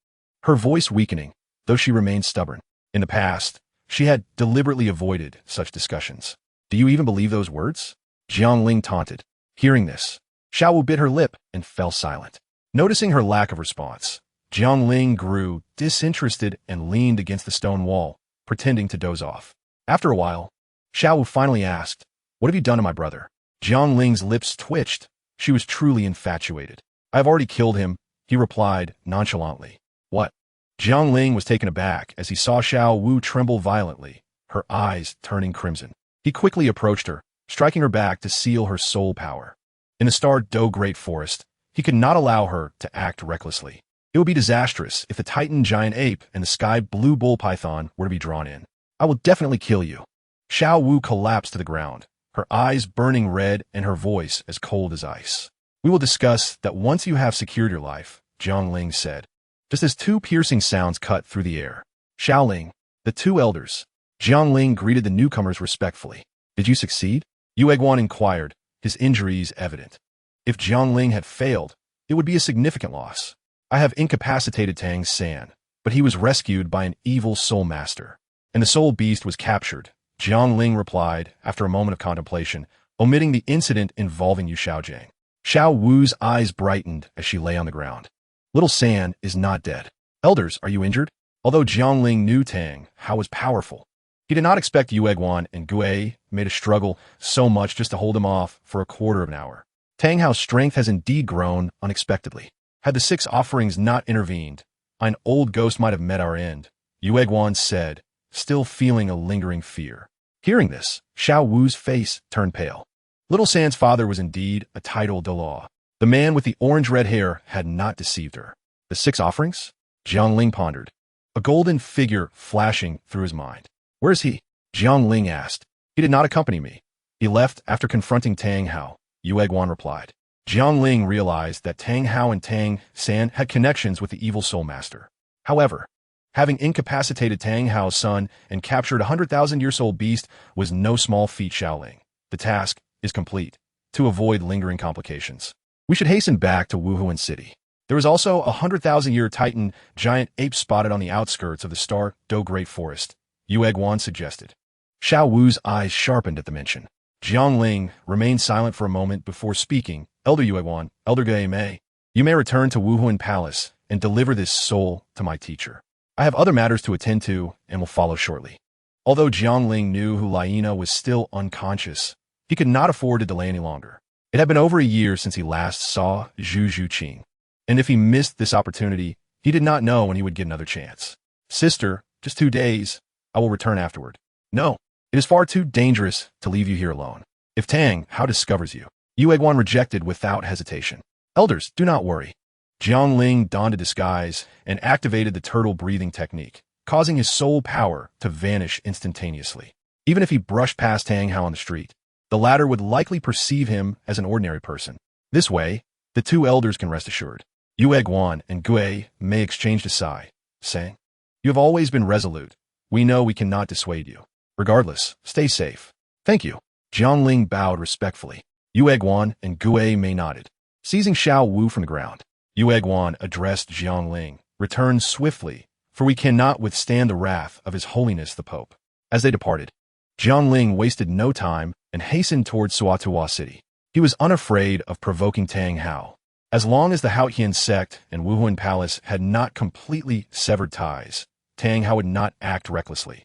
her voice weakening, though she remained stubborn. In the past, she had deliberately avoided such discussions. "Do you even believe those words?" Jiang Ling taunted. Hearing this, Xiao Wu bit her lip and fell silent. Noticing her lack of response, Jiang Ling grew disinterested and leaned against the stone wall, pretending to doze off. After a while, Xiao Wu finally asked, "What have you done to my brother?" Jiang Ling's lips twitched. She was truly infatuated. "I have already killed him," he replied nonchalantly. "What?" Jiang Ling was taken aback as he saw Xiao Wu tremble violently, her eyes turning crimson. He quickly approached her, striking her back to seal her soul power. In the Star Do Great Forest, he could not allow her to act recklessly. It would be disastrous if the Titan Giant Ape and the Sky Blue Bull Python were to be drawn in. "I will definitely kill you." Xiao Wu collapsed to the ground, her eyes burning red and her voice as cold as ice. "We will discuss that once you have secured your life," Jiang Ling said, just as two piercing sounds cut through the air. "Xiao Ling, the two elders." Jiang Ling greeted the newcomers respectfully. "Did you succeed?" Yu Egwan inquired, his injuries evident. If Jiang Ling had failed, it would be a significant loss. "I have incapacitated Tang San, but he was rescued by an evil soul master, and the soul beast was captured," Jiang Ling replied after a moment of contemplation, omitting the incident involving Yu Xiaojiang. Xiao Wu's eyes brightened as she lay on the ground. "Little San is not dead. Elders, are you injured?" Although Jiang Ling knew Tang Hao was powerful, he did not expect Yu Egwan and Gue made a struggle so much just to hold him off for a quarter of an hour. Tang Hao's strength has indeed grown unexpectedly. Had the 6 offerings not intervened, an old ghost might have met our end, Yu Egwan said, still feeling a lingering fear. Hearing this, Xiao Wu's face turned pale. Little San's father was indeed a titled Douluo. The man with the orange-red hair had not deceived her. The 6 offerings? Jiang Ling pondered, a golden figure flashing through his mind. "Where is he?" Jiang Ling asked. "He did not accompany me. He left after confronting Tang Hao," Yu Egwan replied. Jiang Ling realized that Tang Hao and Tang San had connections with the evil soul master. However, having incapacitated Tang Hao's son and captured a 100,000-year soul beast was no small feat. Xiaoling. The task is complete. To avoid lingering complications, we should hasten back to Wuhuan City. There is also a 100,000-year Titan giant ape spotted on the outskirts of the Star Do Great Forest, Yu Egwan suggested. Xiao Wu's eyes sharpened at the mention. Jiang Ling remained silent for a moment before speaking. "Elder Yu Egwan, Elder Gue Mei, you may return to Wuhuan Palace and deliver this soul to my teacher. I have other matters to attend to and will follow shortly." Although Jiang Ling knew Hu Laina was still unconscious, he could not afford to delay any longer. It had been over a year since he last saw Zhu Zhuqing, and if he missed this opportunity, he did not know when he would get another chance. "Sister, just 2 days. I will return afterward." "No, it is far too dangerous to leave you here alone. If Tang Hao discovers you," Yu Egwan rejected without hesitation. "Elders, do not worry." Jiang Ling donned a disguise and activated the turtle breathing technique, causing his soul power to vanish instantaneously. Even if he brushed past Tang Hao on the street, the latter would likely perceive him as an ordinary person. This way, the two elders can rest assured. Yue Guan and Gue may exchange a sigh, saying, "You have always been resolute. We know we cannot dissuade you. Regardless, stay safe." "Thank you." Jiangling bowed respectfully. Yue Guan and Gue Mei nodded. Seizing Xiao Wu from the ground, Yue Guan addressed Jiangling, "Return swiftly, for we cannot withstand the wrath of His Holiness the Pope." As they departed, Jiangling wasted no time and hastened towards Suatuwa City. He was unafraid of provoking Tang Hao. As long as the Haotian sect and Wuhuan Palace had not completely severed ties, Tang Hao would not act recklessly.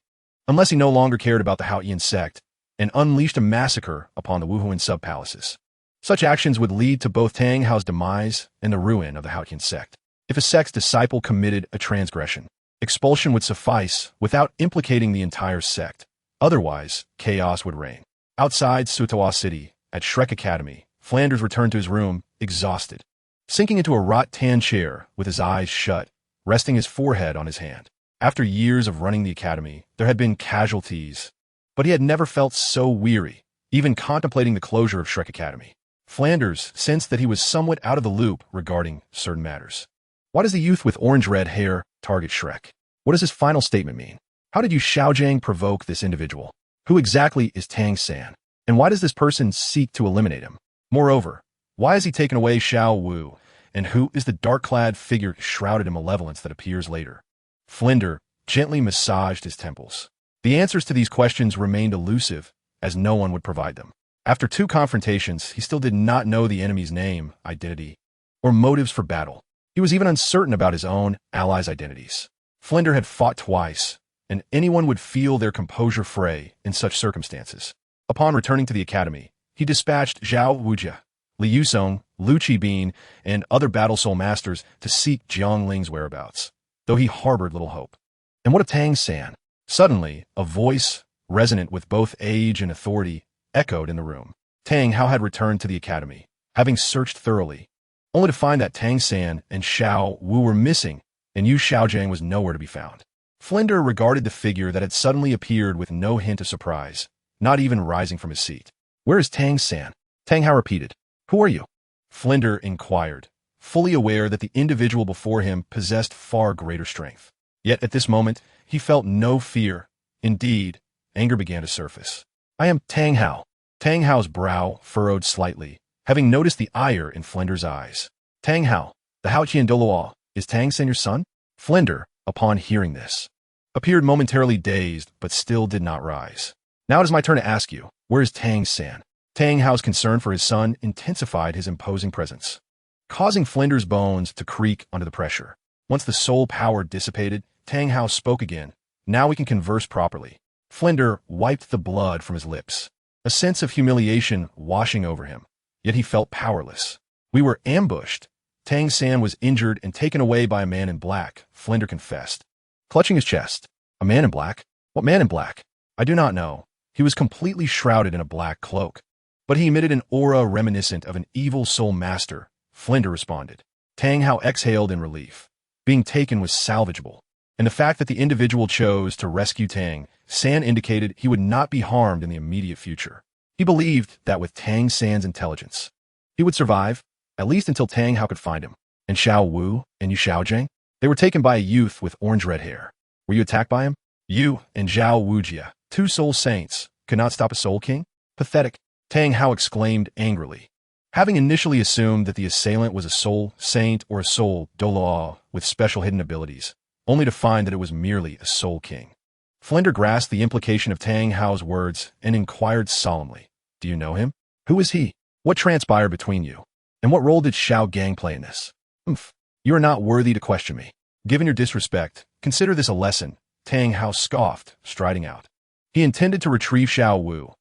Unless he no longer cared about the Haotian sect and unleashed a massacre upon the Wuhuan sub-palaces. Such actions would lead to both Tang Hao's demise and the ruin of the Haotian sect. If a sect's disciple committed a transgression, expulsion would suffice without implicating the entire sect. Otherwise, chaos would reign. Outside Suatuwa City, at Shrek Academy, Flanders returned to his room, exhausted. Sinking into a wrought-tan chair with his eyes shut, resting his forehead on his hand. After years of running the academy, there had been casualties, but he had never felt so weary, even contemplating the closure of Shrek Academy. Flanders sensed that he was somewhat out of the loop regarding certain matters. Why does the youth with orange-red hair target Shrek? What does his final statement mean? How did Yu Xiaojiang provoke this individual? Who exactly is Tang San? And why does this person seek to eliminate him? Moreover, why has he taken away Xiao Wu? And who is the dark-clad figure shrouded in malevolence that appears later? Flinder gently massaged his temples. The answers to these questions remained elusive, as no one would provide them. After 2 confrontations, he still did not know the enemy's name, identity, or motives for battle. He was even uncertain about his own allies' identities. Flinder had fought twice, and anyone would feel their composure fray in such circumstances. Upon returning to the academy, he dispatched Zhao Wujia, Li Yusong, Lu Qibin, and other battle soul masters to seek Jiangling's whereabouts, though he harbored little hope. And what of Tang San? Suddenly, a voice, resonant with both age and authority, echoed in the room. Tang Hao had returned to the academy, having searched thoroughly, only to find that Tang San and Xiao Wu were missing, and Yu Xiaojiang was nowhere to be found. Flinder regarded the figure that had suddenly appeared with no hint of surprise, not even rising from his seat. "Where is Tang San?" Tang Hao repeated. "Who are you?" Flinder inquired, fully aware that the individual before him possessed far greater strength. Yet at this moment, he felt no fear. Indeed, anger began to surface. "I am Tang Hao." Tang Hao's brow furrowed slightly, having noticed the ire in Flinder's eyes. "Tang Hao, the Haotian Douluo, is Tang San your son?" Flinder, upon hearing this, appeared momentarily dazed, but still did not rise. "Now it is my turn to ask you, where is Tang San?" Tang Hao's concern for his son intensified his imposing presence, causing Flinder's bones to creak under the pressure. Once the soul power dissipated, Tang Hao spoke again. "Now we can converse properly." Flinder wiped the blood from his lips, a sense of humiliation washing over him, yet he felt powerless. "We were ambushed. Tang San was injured and taken away by a man in black," Flinder confessed, clutching his chest. "A man in black? What man in black?" "I do not know. He was completely shrouded in a black cloak, but he emitted an aura reminiscent of an evil soul master," Flinder responded. Tang Hao exhaled in relief. Being taken was salvageable, and the fact that the individual chose to rescue Tang San indicated he would not be harmed in the immediate future. He believed that with Tang San's intelligence, he would survive, at least until Tang Hao could find him. And Xiao Wu and Yu Xiaojiang? They were taken by a youth with orange-red hair. Were you attacked by him? You and Zhao Wujia, 2 soul saints, could not stop a soul king? Pathetic. Tang Hao exclaimed angrily, having initially assumed that the assailant was a soul saint or a soul Douluo with special hidden abilities, only to find that it was merely a soul king. Flinder grasped the implication of Tang Hao's words and inquired solemnly, "Do you know him? Who is he? What transpired between you? And what role did Xiao Gang play in this?" You are not worthy to question me. Given your disrespect, consider this a lesson," Tang Hao scoffed, striding out. He intended to retrieve Xiao Wu.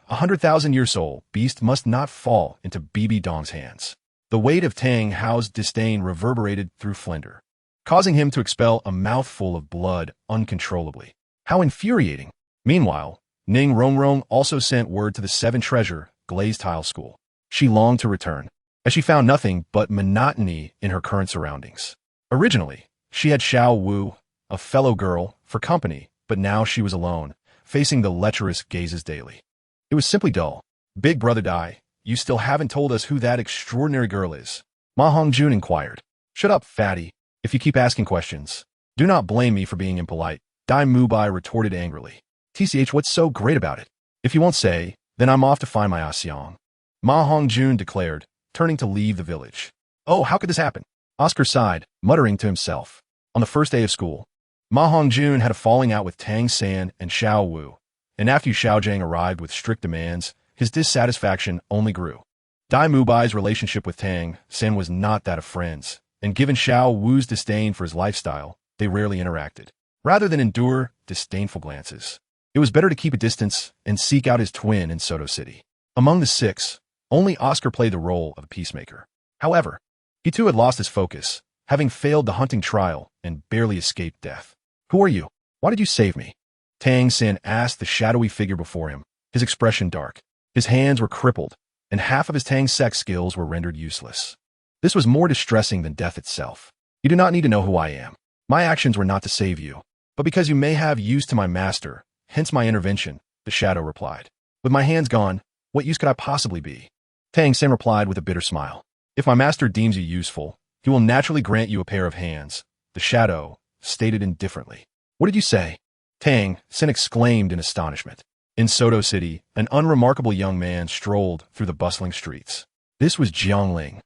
100,000-year soul beast must not fall into BB Dong's hands. The weight of Tang Hao's disdain reverberated through Flinder, causing him to expel a mouthful of blood uncontrollably. How infuriating! Meanwhile, Ning Rongrong also sent word to the 7 Treasure Glazed Tile School. She longed to return, as she found nothing but monotony in her current surroundings. Originally, she had Xiao Wu, a fellow girl, for company, but now she was alone, facing the lecherous gazes daily. It was simply dull. Big brother Dai, you still haven't told us who that extraordinary girl is. Ma Hongjun inquired. Shut up, fatty, if you keep asking questions. Do not blame me for being impolite, Dai Mubai retorted angrily. TCH, what's so great about it? If you won't say, then I'm off to find my Asyong. Ma Hongjun declared, turning to leave the village. Oh, how could this happen? Oscar sighed, muttering to himself. On the first day of school, Ma Hongjun had a falling out with Tang San and Xiao Wu, and after Xiaojang arrived with strict demands, his dissatisfaction only grew. Dai Mubai's relationship with Tang San was not that of friends, and given Xiao Wu's disdain for his lifestyle, they rarely interacted. Rather than endure disdainful glances, it was better to keep a distance and seek out his twin in Soto City. Among the six, only Oscar played the role of a peacemaker. However, he too had lost his focus, having failed the hunting trial and barely escaped death. Who are you? Why did you save me? Tang San asked the shadowy figure before him, his expression dark. His hands were crippled, and half of his Tang sex skills were rendered useless. This was more distressing than death itself. You do not need to know who I am. My actions were not to save you, but because you may have use to my master, hence my intervention, the shadow replied. With my hands gone, what use could I possibly be? Tang San replied with a bitter smile. If my master deems you useful, he will naturally grant you a pair of hands, the shadow stated indifferently. What did you say? Tang San exclaimed in astonishment. In Soto City, an unremarkable young man strolled through the bustling streets. This was Jiangling,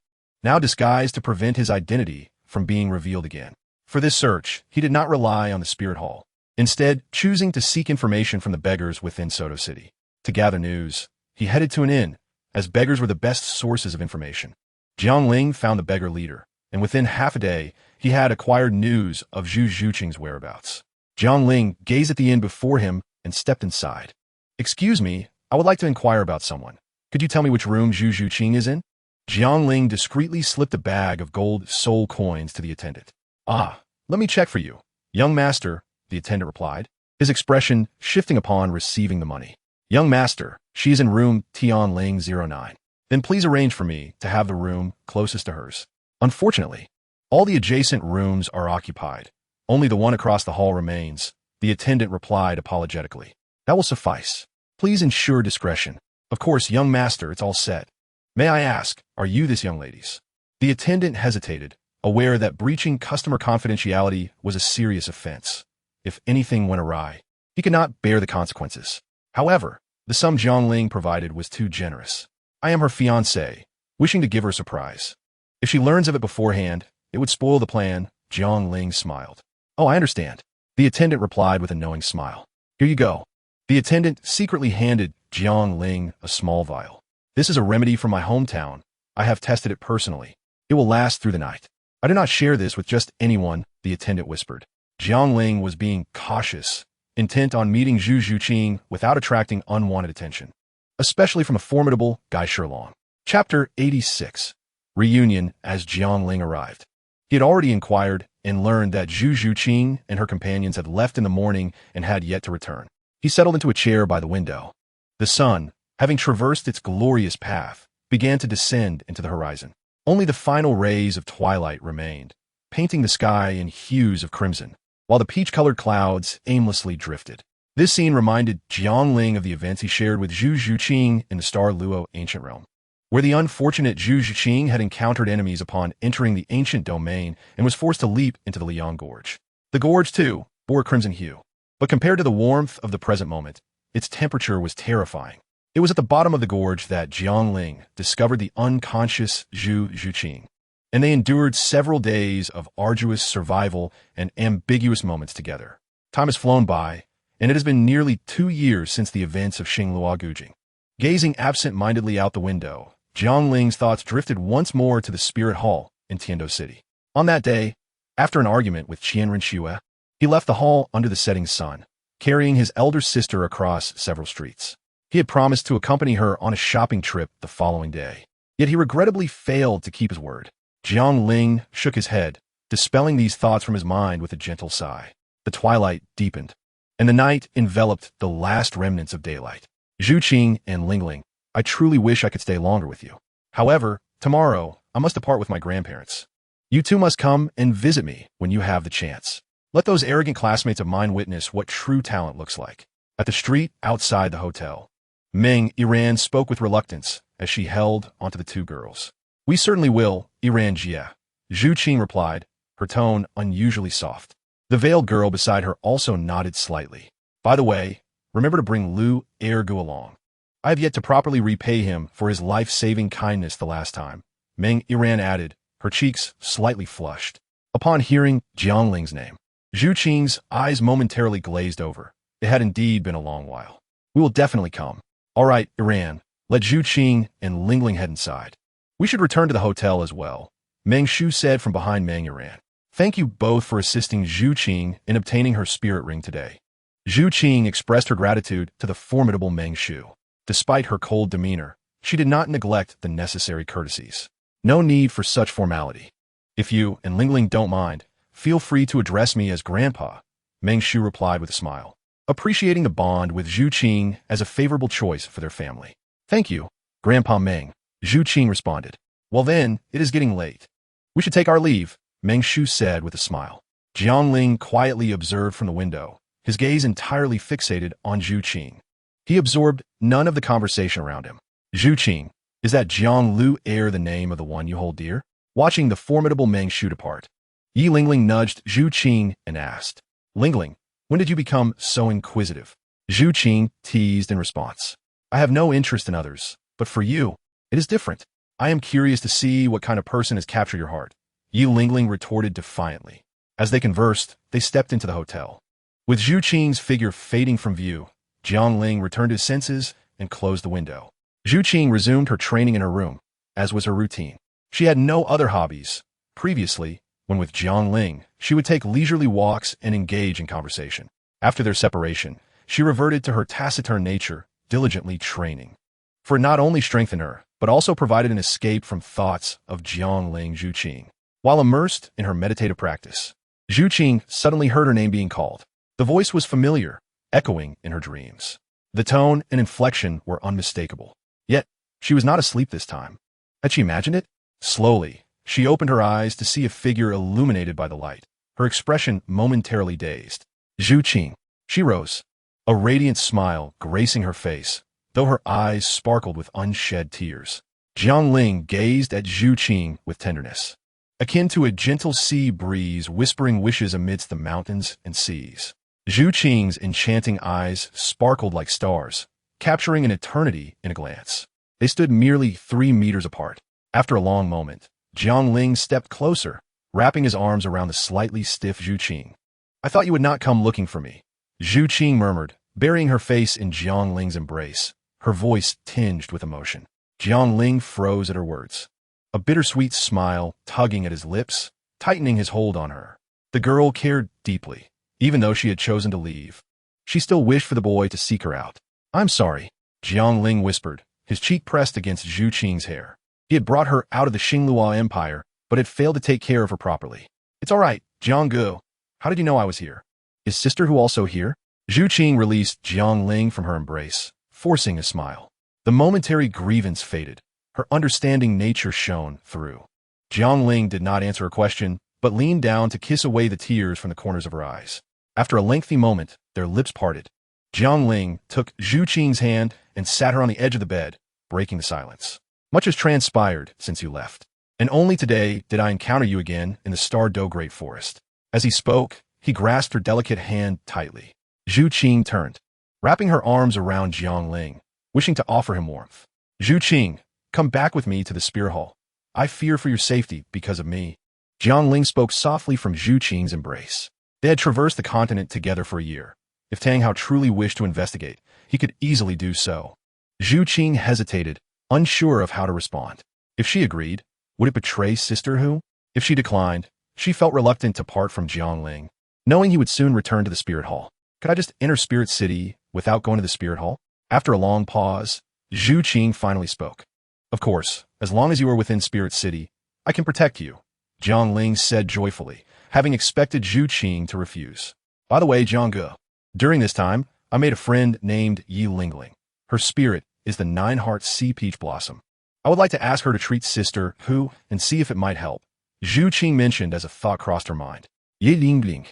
now disguised to prevent his identity from being revealed again. For this search, he did not rely on the spirit hall, instead choosing to seek information from the beggars within Soto City. To gather news, he headed to an inn, as beggars were the best sources of information. Jiangling found the beggar leader, and within half a day, he had acquired news of Zhu Zhuqing's whereabouts. Jiangling gazed at the inn before him and stepped inside. Excuse me, I would like to inquire about someone. Could you tell me which room Zhu Zhuqing is in? Jiangling discreetly slipped a bag of gold soul coins to the attendant. Ah, let me check for you. Young master, the attendant replied, his expression shifting upon receiving the money. Young master, she is in room Tianling 09. Then please arrange for me to have the room closest to hers. Unfortunately, all the adjacent rooms are occupied. Only the one across the hall remains, the attendant replied apologetically. That will suffice. Please ensure discretion. Of course, young master, it's all set. May I ask, are you this young lady's? The attendant hesitated, aware that breaching customer confidentiality was a serious offense. If anything went awry, he could not bear the consequences. However, the sum Jiangling provided was too generous. I am her fiancé, wishing to give her a surprise. If she learns of it beforehand, it would spoil the plan, Jiangling smiled. Oh, I understand. The attendant replied with a knowing smile. Here you go. The attendant secretly handed Jiangling a small vial. This is a remedy from my hometown. I have tested it personally. It will last through the night. I do not share this with just anyone, the attendant whispered. Jiangling was being cautious, intent on meeting Zhu Zhuqing without attracting unwanted attention, especially from a formidable Gai Shilong. Chapter 86. Reunion as Jiangling arrived. He had already inquired and learned that Zhu Zhuqing and her companions had left in the morning and had yet to return. He settled into a chair by the window. The sun, having traversed its glorious path, began to descend into the horizon. Only the final rays of twilight remained, painting the sky in hues of crimson, while the peach-colored clouds aimlessly drifted. This scene reminded Jiangling of the events he shared with Zhu Zhuqing in the Star Luo ancient realm, where the unfortunate Zhu Zhuqing had encountered enemies upon entering the ancient domain and was forced to leap into the Liang Gorge. The gorge, too, bore a crimson hue, but compared to the warmth of the present moment, its temperature was terrifying. It was at the bottom of the gorge that Jiangling discovered the unconscious Zhu Zhuqing, and they endured several days of arduous survival and ambiguous moments together. Time has flown by, and it has been nearly 2 years since the events of Xinglua Gujing. Gazing absent-mindedly out the window, Jiangling's thoughts drifted once more to the Spirit Hall in Tiando City. On that day, after an argument with Qianren Xue, he left the hall under the setting sun, carrying his elder sister across several streets. He had promised to accompany her on a shopping trip the following day, yet he regrettably failed to keep his word. Jiangling shook his head, dispelling these thoughts from his mind with a gentle sigh. The twilight deepened, and the night enveloped the last remnants of daylight. Zhuqing and Lingling, I truly wish I could stay longer with you. However, tomorrow, I must depart with my grandparents. You two must come and visit me when you have the chance. Let those arrogant classmates of mine witness what true talent looks like. At the street outside the hotel, Meng Iran spoke with reluctance as she held onto the two girls. We certainly will, Iran Jia. Zhu Qing replied, her tone unusually soft. The veiled girl beside her also nodded slightly. By the way, remember to bring Lu Ergu along. I have yet to properly repay him for his life-saving kindness the last time, Meng Iran added, her cheeks slightly flushed. Upon hearing Jiangling's name, Zhu Qing's eyes momentarily glazed over. It had indeed been a long while. We will definitely come. All right, Iran, let Zhu Qing and Lingling head inside. We should return to the hotel as well, Meng Shu said from behind Meng Iran. Thank you both for assisting Zhu Qing in obtaining her spirit ring today. Zhu Qing expressed her gratitude to the formidable Meng Shu. Despite her cold demeanor, she did not neglect the necessary courtesies. No need for such formality. If you and Lingling don't mind, feel free to address me as Grandpa, Meng Shu replied with a smile, appreciating the bond with Zhu Qing as a favorable choice for their family. Thank you, Grandpa Meng, Zhu Qing responded. Well then, it is getting late. We should take our leave, Meng Shu said with a smile. Jiangling quietly observed from the window, his gaze entirely fixated on Zhu Qing. He absorbed none of the conversation around him. Zhu Qing, is that Jiang Lu Er the name of the one you hold dear? Watching the formidable Meng Shu depart, Yi Lingling nudged Zhu Qing and asked, Lingling, when did you become so inquisitive? Zhu Qing teased in response. I have no interest in others, but for you, it is different. I am curious to see what kind of person has captured your heart, Yi Lingling retorted defiantly. As they conversed, they stepped into the hotel. With Zhu Qing's figure fading from view, Jiangling returned to his senses and closed the window. Zhu Qing resumed her training in her room, as was her routine. She had no other hobbies. Previously, when with Jiangling, she would take leisurely walks and engage in conversation. After their separation, she reverted to her taciturn nature, diligently training. For it not only strengthened her, but also provided an escape from thoughts of Jiangling Zhu Qing. While immersed in her meditative practice, Zhu Qing suddenly heard her name being called. The voice was familiar, echoing in her dreams. The tone and inflection were unmistakable. Yet, she was not asleep this time. Had she imagined it? Slowly, she opened her eyes to see a figure illuminated by the light, her expression momentarily dazed. Zhu Qing. She rose, a radiant smile gracing her face, though her eyes sparkled with unshed tears. Jiangling gazed at Zhu Qing with tenderness, akin to a gentle sea breeze whispering wishes amidst the mountains and seas. Zhu Qing's enchanting eyes sparkled like stars, capturing an eternity in a glance. They stood merely 3 meters apart. After a long moment, Jiangling stepped closer, wrapping his arms around the slightly stiff Zhu Qing. I thought you would not come looking for me, Zhu Qing murmured, burying her face in Jiangling's embrace, her voice tinged with emotion. Jiangling froze at her words, a bittersweet smile tugging at his lips, tightening his hold on her. The girl cared deeply, even though she had chosen to leave. She still wished for the boy to seek her out. I'm sorry, Jiangling whispered, his cheek pressed against Zhu Qing's hair. He had brought her out of the Xinglua Empire, but had failed to take care of her properly. It's all right, Jianggu. How did you know I was here? Is Sister Hu also here? Zhu Qing released Jiangling from her embrace, forcing a smile. The momentary grievance faded. Her understanding nature shone through. Jiangling did not answer her question, but leaned down to kiss away the tears from the corners of her eyes. After a lengthy moment, their lips parted. Jiangling took Zhu Qing's hand and sat her on the edge of the bed, breaking the silence. Much has transpired since you left, and only today did I encounter you again in the Star Do Great Forest. As he spoke, he grasped her delicate hand tightly. Zhu Qing turned, wrapping her arms around Jiangling, wishing to offer him warmth. Zhu Qing, come back with me to the Spear Hall. I fear for your safety because of me. Jiangling spoke softly from Zhu Qing's embrace. They had traversed the continent together for a year. If Tang Hao truly wished to investigate, he could easily do so. Zhu Qing hesitated, unsure of how to respond. If she agreed, would it betray Sister Hu? If she declined, she felt reluctant to part from Jiangling, knowing he would soon return to the Spirit Hall. Could I just enter Spirit City without going to the Spirit Hall? After a long pause, Zhu Qing finally spoke. Of course, as long as you are within Spirit City, I can protect you, Jiangling said joyfully, having expected Zhu Qing to refuse. By the way, Jiangge, during this time, I made a friend named Yi Lingling. Her spirit is the 9-heart sea peach blossom. I would like to ask her to treat Sister Hu and see if it might help. Zhu Qing mentioned as a thought crossed her mind. Yi Lingling.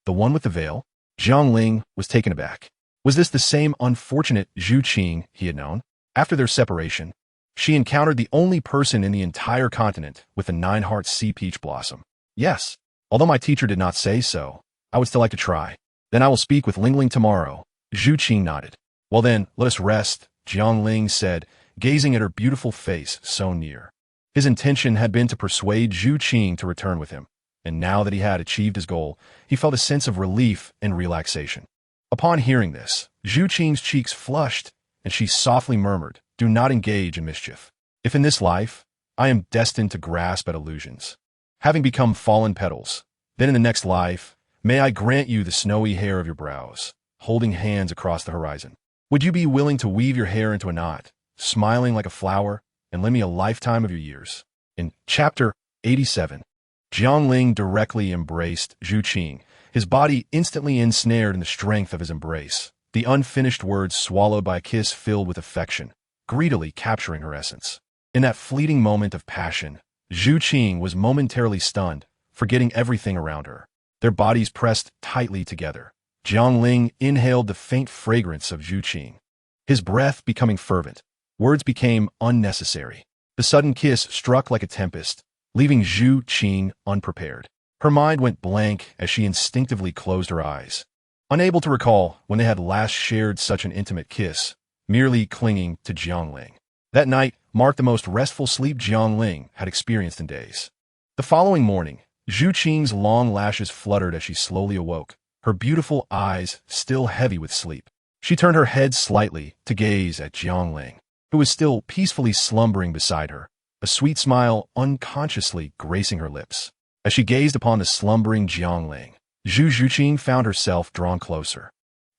The one with the veil? Jiang Ling was taken aback. Was this the same unfortunate Zhu Qing he had known? After their separation, she encountered the only person in the entire continent with the 9-heart sea peach blossom. Yes, although my teacher did not say so, I would still like to try. Then I will speak with Lingling tomorrow. Zhu Qing nodded. Well then, let us rest, Jiang Ling said, gazing at her beautiful face so near. His intention had been to persuade Zhu Qing to return with him, and now that he had achieved his goal, he felt a sense of relief and relaxation. Upon hearing this, Zhu Qing's cheeks flushed, and she softly murmured, "Do not engage in mischief. If in this life, I am destined to grasp at illusions, having become fallen petals, then in the next life, may I grant you the snowy hair of your brows, holding hands across the horizon. Would you be willing to weave your hair into a knot, smiling like a flower, and lend me a lifetime of your years?" In Chapter 87, Jiang Ling directly embraced Zhu Qing, his body instantly ensnared in the strength of his embrace, the unfinished words swallowed by a kiss filled with affection, greedily capturing her essence. In that fleeting moment of passion, Zhu Qing was momentarily stunned, forgetting everything around her. Their bodies pressed tightly together. Jiang Ling inhaled the faint fragrance of Zhu Qing, his breath becoming fervent. Words became unnecessary. The sudden kiss struck like a tempest, leaving Zhu Qing unprepared. Her mind went blank as she instinctively closed her eyes, unable to recall when they had last shared such an intimate kiss, merely clinging to Jiang Ling. That night marked the most restful sleep Jiang Ling had experienced in days. The following morning, Zhu Qing's long lashes fluttered as she slowly awoke, her beautiful eyes still heavy with sleep. She turned her head slightly to gaze at Jiang Ling, who was still peacefully slumbering beside her, a sweet smile unconsciously gracing her lips. As she gazed upon the slumbering Jiang Ling, Zhu Qing found herself drawn closer,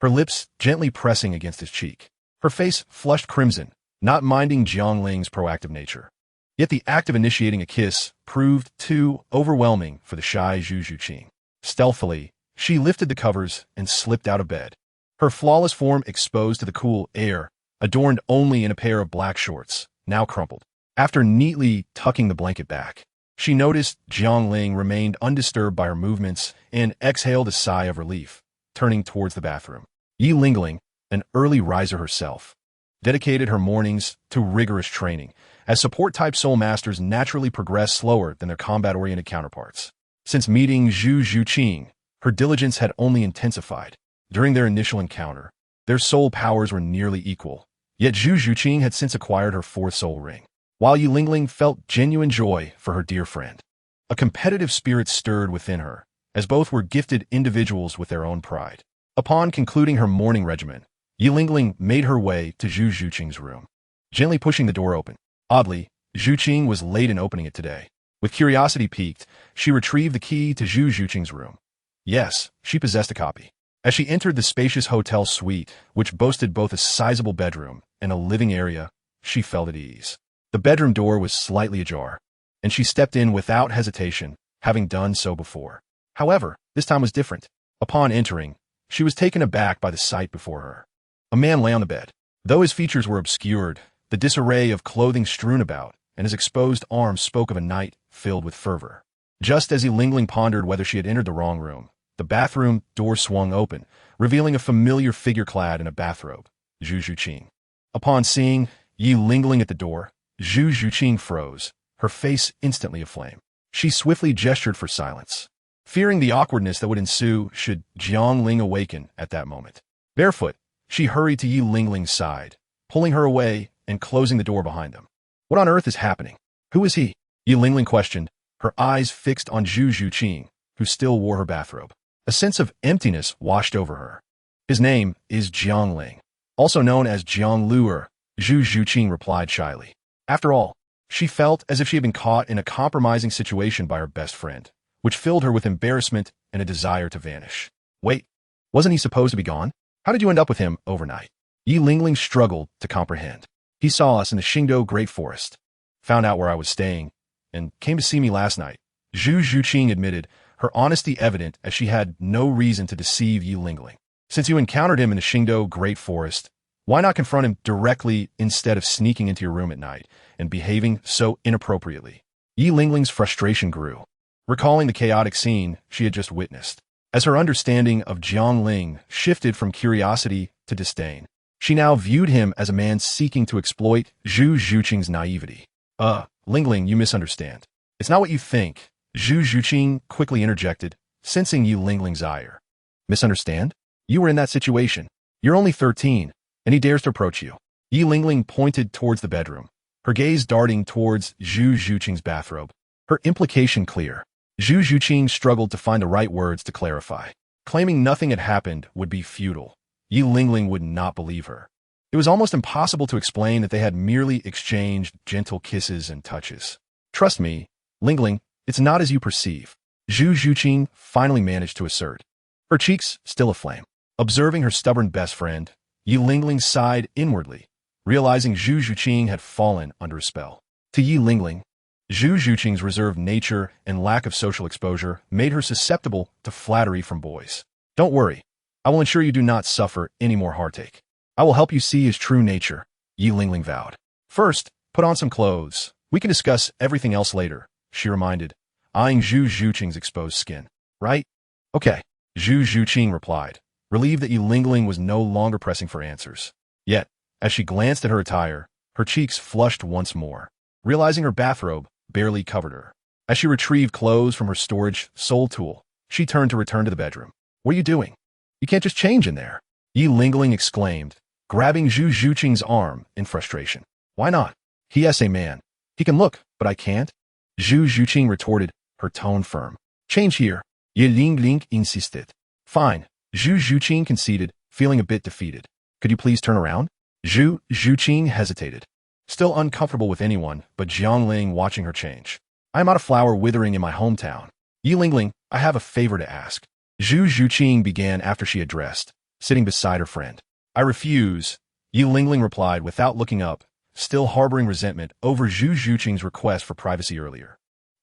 her lips gently pressing against his cheek. Her face flushed crimson, not minding Jiang Ling's proactive nature. Yet the act of initiating a kiss proved too overwhelming for the shy Zhu Qing. Stealthily, she lifted the covers and slipped out of bed, her flawless form exposed to the cool air, adorned only in a pair of black shorts, now crumpled. After neatly tucking the blanket back, she noticed Jiang Ling remained undisturbed by her movements and exhaled a sigh of relief, turning towards the bathroom. Yi Lingling, an early riser herself, dedicated her mornings to rigorous training, as support-type soul masters naturally progress slower than their combat-oriented counterparts. Since meeting Zhu Qing, her diligence had only intensified. During their initial encounter, their soul powers were nearly equal, yet Zhu Qing had since acquired her 4th soul ring, while Yi Lingling felt genuine joy for her dear friend. A competitive spirit stirred within her, as both were gifted individuals with their own pride. Upon concluding her morning regimen, Yi Lingling made her way to Zhu Qing's room, gently pushing the door open. Oddly, Zhu Qing was late in opening it today. With curiosity piqued, she retrieved the key to Zhu Qing's room. Yes, she possessed a copy. As she entered the spacious hotel suite, which boasted both a sizable bedroom and a living area, she felt at ease. The bedroom door was slightly ajar, and she stepped in without hesitation, having done so before. However, this time was different. Upon entering, she was taken aback by the sight before her. A man lay on the bed. Though his features were obscured, the disarray of clothing strewn about and his exposed arms spoke of a night filled with fervor. Just as Yi Lingling pondered whether she had entered the wrong room, the bathroom door swung open, revealing a familiar figure clad in a bathrobe, Zhu Qing. Upon seeing Yi Lingling at the door, Zhu Qing froze, her face instantly aflame. She swiftly gestured for silence, fearing the awkwardness that would ensue should Jiang Ling awaken at that moment. Barefoot, she hurried to Yi Lingling's side, pulling her away and closing the door behind them. What on earth is happening? Who is he? Yi Lingling questioned, her eyes fixed on Zhu Qing, who still wore her bathrobe. A sense of emptiness washed over her. His name is Jiang Ling, also known as Jiang Luer, Zhu Qing replied shyly. After all, she felt as if she had been caught in a compromising situation by her best friend, which filled her with embarrassment and a desire to vanish. Wait, wasn't he supposed to be gone? How did you end up with him overnight? Yi Lingling struggled to comprehend. He saw us in the Xingdou Great Forest, found out where I was staying, and came to see me last night. Zhu Qing admitted, her honesty evident as she had no reason to deceive Yi Lingling. Since you encountered him in the Xingdou Great Forest, why not confront him directly instead of sneaking into your room at night and behaving so inappropriately? Yi Lingling's frustration grew, recalling the chaotic scene she had just witnessed. As her understanding of Jiang Ling shifted from curiosity to disdain, she now viewed him as a man seeking to exploit Zhu Zhuqing's naivety. Ling, you misunderstand. It's not what you think, Zhu Zhuqing quickly interjected, sensing Yi Lingling's ire. Misunderstand? You were in that situation. You're only 13, and he dares to approach you. Yi Lingling pointed towards the bedroom, her gaze darting towards Zhu Zhuqing's bathrobe. Her implication clear. Zhu Zhuqing struggled to find the right words to clarify. Claiming nothing had happened would be futile. Yi Lingling would not believe her. It was almost impossible to explain that they had merely exchanged gentle kisses and touches. Trust me, Lingling, it's not as you perceive, Zhu Zhuqing finally managed to assert, her cheeks still aflame. Observing her stubborn best friend, Yi Lingling sighed inwardly, realizing Zhu Zhuqing had fallen under a spell. To Yi Lingling, Zhu Zhuqing's reserved nature and lack of social exposure made her susceptible to flattery from boys. Don't worry, I will ensure you do not suffer any more heartache. I will help you see his true nature, Yi Lingling vowed. First, put on some clothes. We can discuss everything else later, she reminded, eyeing Zhu Zhuqing's exposed skin. Right? Okay, Zhu Zhuqing replied, relieved that Yi Lingling was no longer pressing for answers. Yet, as she glanced at her attire, her cheeks flushed once more, realizing her bathrobe barely covered her. As she retrieved clothes from her storage soul tool, she turned to return to the bedroom. What are you doing? You can't just change in there, Yi Lingling exclaimed, grabbing Zhu Zhuqing's arm in frustration. Why not? He is a man. He can look, but I can't. Zhu Zhuqing retorted, her tone firm. Change here, Yi Lingling insisted. Fine, Zhu Zhuqing conceded, feeling a bit defeated. Could you please turn around? Zhu Zhuqing hesitated, still uncomfortable with anyone but Jiang Ling watching her change. I am not a flower withering in my hometown. Yi Lingling, I have a favor to ask. Zhu Zhuqing began after she had dressed, sitting beside her friend. I refuse, Yi Lingling replied without looking up, still harboring resentment over Zhu Zhuqing's request for privacy earlier.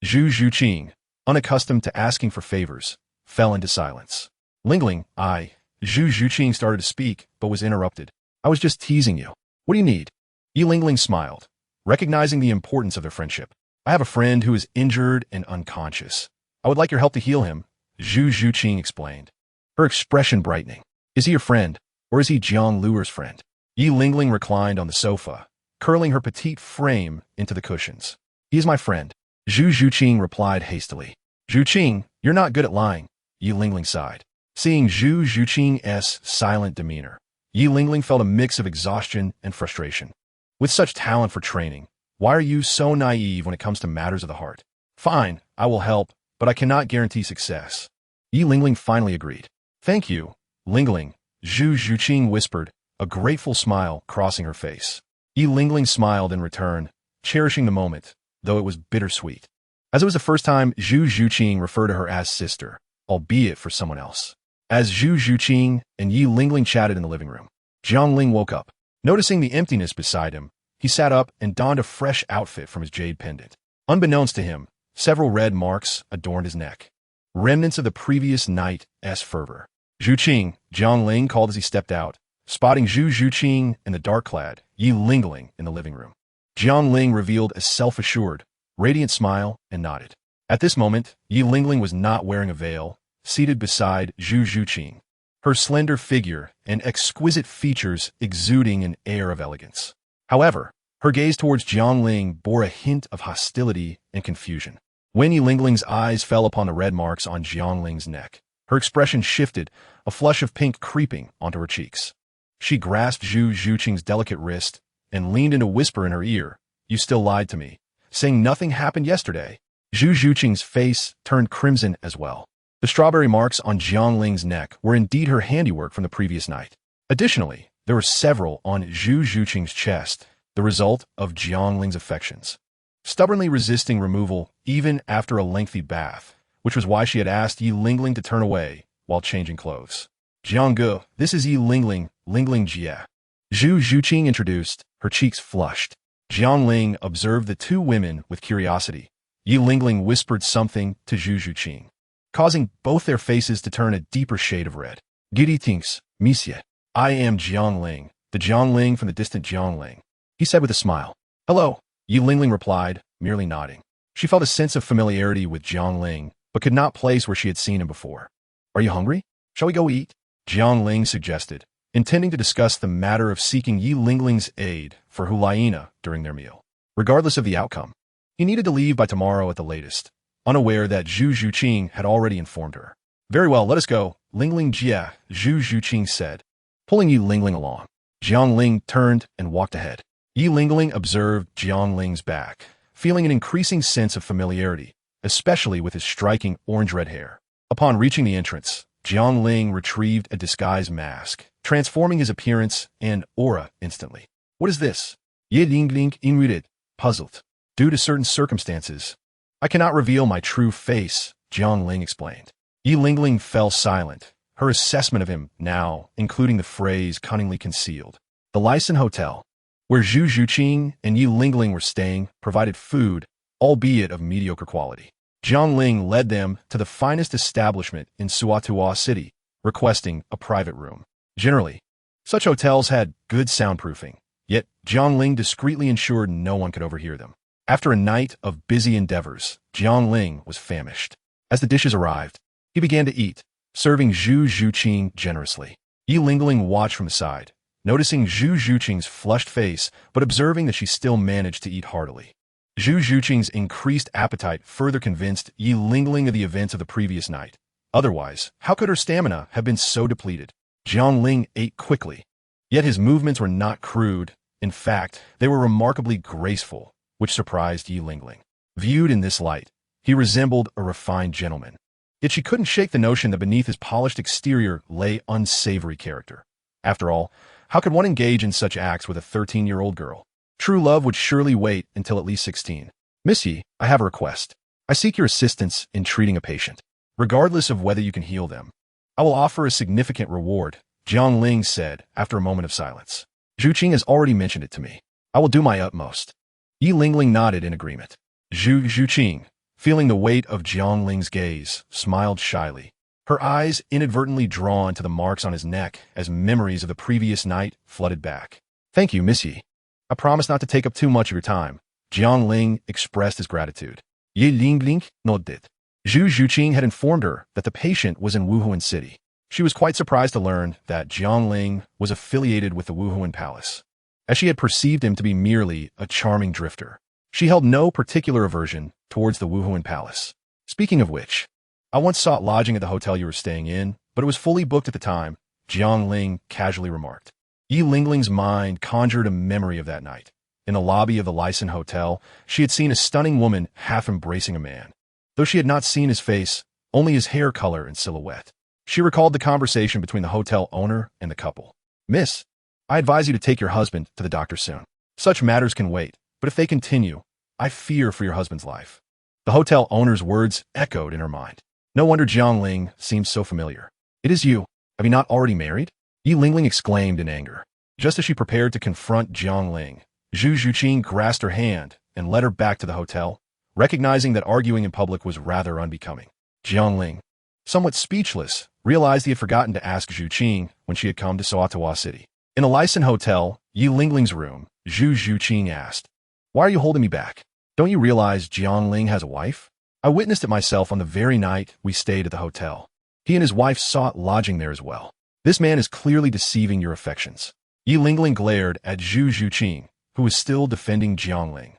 Zhu Zhuqing, unaccustomed to asking for favors, fell into silence. Lingling, Zhu Zhuqing started to speak, but was interrupted. I was just teasing you. What do you need? Yi Lingling smiled, recognizing the importance of their friendship. I have a friend who is injured and unconscious. I would like your help to heal him, Zhu Zhuqing explained, her expression brightening. Is he your friend, or is he Jiang Luer's friend? Yi Lingling reclined on the sofa, curling her petite frame into the cushions. He is my friend, Zhu Zhuqing replied hastily. Zhuqing, you're not good at lying, Yi Lingling sighed. Seeing Zhu Zhuqing's silent demeanor, Yi Lingling felt a mix of exhaustion and frustration. With such talent for training, why are you so naive when it comes to matters of the heart? Fine, I will help, but I cannot guarantee success. Yi Lingling finally agreed. Thank you, Lingling, Zhu Zhuqing whispered, a grateful smile crossing her face. Yi Lingling smiled in return, cherishing the moment, though it was bittersweet. As it was the first time Zhu Zhuqing referred to her as sister, albeit for someone else. As Zhu Zhuqing and Yi Lingling chatted in the living room, Jiang Ling woke up. Noticing the emptiness beside him, he sat up and donned a fresh outfit from his jade pendant. Unbeknownst to him, several red marks adorned his neck, remnants of the previous night's fervor. Zhuqing, Jiang Ling called as he stepped out, spotting Zhu Zhuqing and the dark-clad Yi Lingling in the living room. Jiang Ling revealed a self-assured, radiant smile and nodded. At this moment, Yi Lingling was not wearing a veil, seated beside Zhu Zhuqing, her slender figure and exquisite features exuding an air of elegance. However, her gaze towards Jiang Ling bore a hint of hostility and confusion. When Yi Lingling's eyes fell upon the red marks on Jiang Ling's neck, her expression shifted, a flush of pink creeping onto her cheeks. She grasped Zhu Zhuqing's delicate wrist and leaned in to whisper in her ear, "You still lied to me, saying nothing happened yesterday." Zhu Zhuqing's face turned crimson as well. The strawberry marks on Jiang Ling's neck were indeed her handiwork from the previous night. Additionally, there were several on Zhu Zhuqing's chest, the result of Jiang Ling's affections, stubbornly resisting removal even after a lengthy bath, which was why she had asked Yi Lingling to turn away while changing clothes. "Jiangge, this is Yi Lingling, Lingling Jie," Zhu Zhuqing introduced, her cheeks flushed. Jiang Ling observed the two women with curiosity. Yi Lingling whispered something to Zhu Zhuqing, causing both their faces to turn a deeper shade of red. "Greetings, monsieur. I am Jiang Ling, the Jiang Ling from the distant Jiang Ling," he said with a smile. "Hello," Yi Lingling replied, merely nodding. She felt a sense of familiarity with Jiang Ling, but could not place where she had seen him before. Are you hungry? Shall we go eat? Jiang Ling suggested, intending to discuss the matter of seeking Yi Lingling's aid for Hulaina during their meal. Regardless of the outcome, he needed to leave by tomorrow at the latest, unaware that Zhu Zhuqing had already informed her. Very well, let us go, Lingling Jia, Zhu Zhuqing said, pulling Yi Lingling along. Jiang Ling turned and walked ahead. Yi Lingling observed Jiang Ling's back, feeling an increasing sense of familiarity, especially with his striking orange-red hair. Upon reaching the entrance, Jiang Ling retrieved a disguise mask, transforming his appearance and aura instantly. What is this? Yi Lingling inmuted, puzzled. Due to certain circumstances, I cannot reveal my true face, Jiang Ling explained. Yi Lingling fell silent, her assessment of him now including the phrase cunningly concealed. The Lyson Hotel, where Zhu Zhuqing and Yi Lingling were staying, provided food, albeit of mediocre quality. Jiang Ling led them to the finest establishment in Suatua City, requesting a private room. Generally, such hotels had good soundproofing, yet Jiang Ling discreetly ensured no one could overhear them. After a night of busy endeavors, Jiang Ling was famished. As the dishes arrived, he began to eat, serving Zhu Zhuqing generously. Yi Lingling watched from the side, noticing Zhu Zhuqing's flushed face, but observing that she still managed to eat heartily. Zhu Zhuqing's increased appetite further convinced Yi Lingling of the events of the previous night. Otherwise, how could her stamina have been so depleted? Jiang Ling ate quickly, yet his movements were not crude. In fact, they were remarkably graceful, which surprised Yi Lingling. Viewed in this light, he resembled a refined gentleman. Yet she couldn't shake the notion that beneath his polished exterior lay unsavory character. After all, how could one engage in such acts with a 13-year-old girl? True love would surely wait until at least 16. Miss Yi, I have a request. I seek your assistance in treating a patient. Regardless of whether you can heal them, I will offer a significant reward, Jiang Ling said after a moment of silence. Zhuqing has already mentioned it to me. I will do my utmost. Yi Lingling nodded in agreement. Zhu Zhuqing, feeling the weight of Jiang Ling's gaze, smiled shyly, her eyes inadvertently drawn to the marks on his neck as memories of the previous night flooded back. Thank you, Miss Yi. I promise not to take up too much of your time. Jiang Ling expressed his gratitude. Yi Lingling nodded. Zhu Zhuqing had informed her that the patient was in Wuhuan City. She was quite surprised to learn that Jiang Ling was affiliated with the Wuhuan Palace, as she had perceived him to be merely a charming drifter. She held no particular aversion towards the Wuhuan Palace. Speaking of which, I once sought lodging at the hotel you were staying in, but it was fully booked at the time, Jiang Ling casually remarked. Yi Lingling's mind conjured a memory of that night. In the lobby of the Lyson Hotel, she had seen a stunning woman half embracing a man. Though she had not seen his face, only his hair color and silhouette. She recalled the conversation between the hotel owner and the couple. Miss, I advise you to take your husband to the doctor soon. Such matters can wait, but if they continue, I fear for your husband's life. The hotel owner's words echoed in her mind. No wonder Jiang Ling seemed so familiar. It is you. Have you not already married? Yi Lingling exclaimed in anger. Just as she prepared to confront Jiang Ling, Zhu Zhuqing grasped her hand and led her back to the hotel, recognizing that arguing in public was rather unbecoming. Jiang Ling, somewhat speechless, realized he had forgotten to ask Zhuqing when she had come to Suatua City. In a Lyson Hotel, Yi Lingling's room, Zhu Zhuqing asked, Why are you holding me back? Don't you realize Jiang Ling has a wife? I witnessed it myself on the very night we stayed at the hotel. He and his wife sought lodging there as well. This man is clearly deceiving your affections. Yi Lingling glared at Zhu Zhuqing, who was still defending Jiang Ling,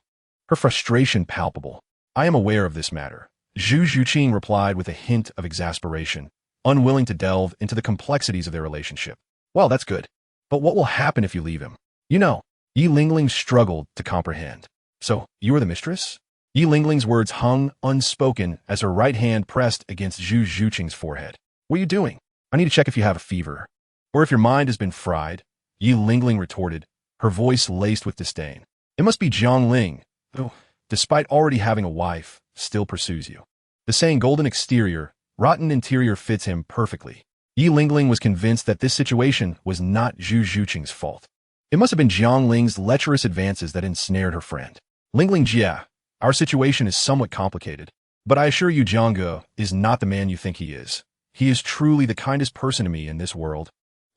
her frustration palpable. I am aware of this matter, Zhu Zhuqing replied with a hint of exasperation, unwilling to delve into the complexities of their relationship. Well, that's good. But what will happen if you leave him? You know, Yi Lingling struggled to comprehend. So, you are the mistress? Yi Lingling's words hung unspoken as her right hand pressed against Zhu Zhuqing's forehead. What are you doing? I need to check if you have a fever. Or if your mind has been fried, Yi Lingling retorted, her voice laced with disdain. It must be Jiang Ling, who, despite already having a wife, still pursues you. The saying golden exterior, rotten interior fits him perfectly. Yi Lingling was convinced that this situation was not Zhu Zhuqing's fault. It must have been Jiang Ling's lecherous advances that ensnared her friend. Lingling Jia, our situation is somewhat complicated, but I assure you Jiang Ge is not the man you think he is. He is truly the kindest person to me in this world.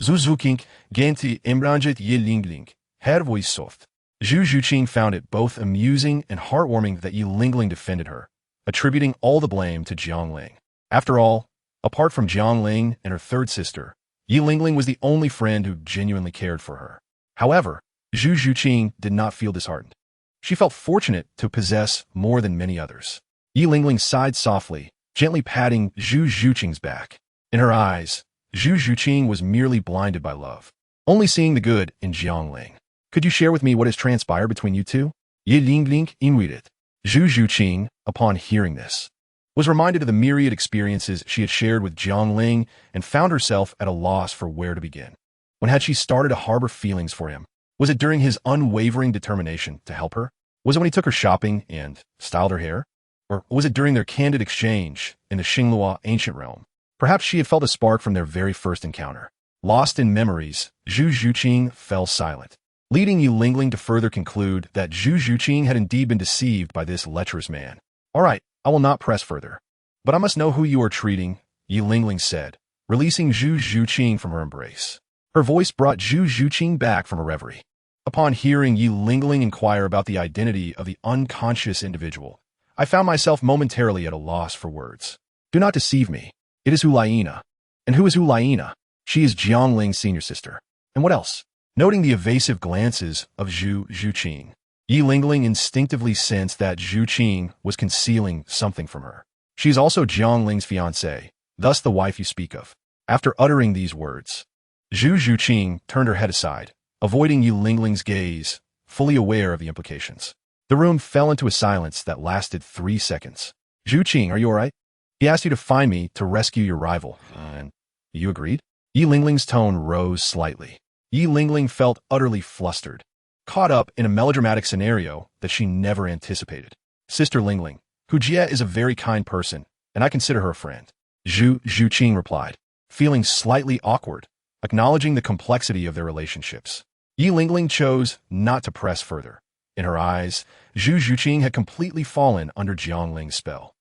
Zhu Zhuqing, Genti Imranjit Yi Lingling, her voice soft. Zhu Zhuqing found it both amusing and heartwarming that Yi Lingling defended her, attributing all the blame to Jiang Ling. After all, Apart from Jiang Ling and her third sister, Yi Lingling was the only friend who genuinely cared for her. However, Zhu Zhuqing did not feel disheartened. She felt fortunate to possess more than many others. Yi Lingling sighed softly, gently patting Zhu Zhuqing's back. In her eyes, Zhu Zhuqing was merely blinded by love, only seeing the good in Jiang Ling. Could you share with me what has transpired between you two? Yi Lingling inquired. Zhu Zhuqing, upon hearing this, was reminded of the myriad experiences she had shared with Jiang Ling and found herself at a loss for where to begin. When had she started to harbor feelings for him? Was it during his unwavering determination to help her? Was it when he took her shopping and styled her hair? Or was it during their candid exchange in the Xinglua ancient realm? Perhaps she had felt a spark from their very first encounter. Lost in memories, Zhu Zhuqing fell silent, leading Yi Lingling to further conclude that Zhu Zhuqing had indeed been deceived by this lecherous man. All right, I will not press further. But I must know who you are treating, Yi Lingling said, releasing Zhu Zhuqing from her embrace. Her voice brought Zhu Zhuqing back from a reverie. Upon hearing Yi Lingling inquire about the identity of the unconscious individual, I found myself momentarily at a loss for words. Do not deceive me. It is Hulaina. And who is Hulaina? She is Jiang Ling's senior sister. And what else? Noting the evasive glances of Zhu Zhuqing, Yi Lingling instinctively sensed that Zhuqing was concealing something from her. She is also Jiang Ling's fiancée, thus the wife you speak of. After uttering these words, Zhu Zhuqing turned her head aside, avoiding Yi Lingling's gaze, fully aware of the implications. The room fell into a silence that lasted 3 seconds. Zhuqing, are you all right? He asked you to find me to rescue your rival, and you agreed? Yi Lingling's tone rose slightly. Yi Lingling felt utterly flustered, caught up in a melodramatic scenario that she never anticipated. Sister Lingling, Hujie is a very kind person, and I consider her a friend. Zhu Zhuqing replied, feeling slightly awkward, acknowledging the complexity of their relationships. Yi Lingling chose not to press further. In her eyes, Zhu Zhuqing had completely fallen under Jiang Ling's spell.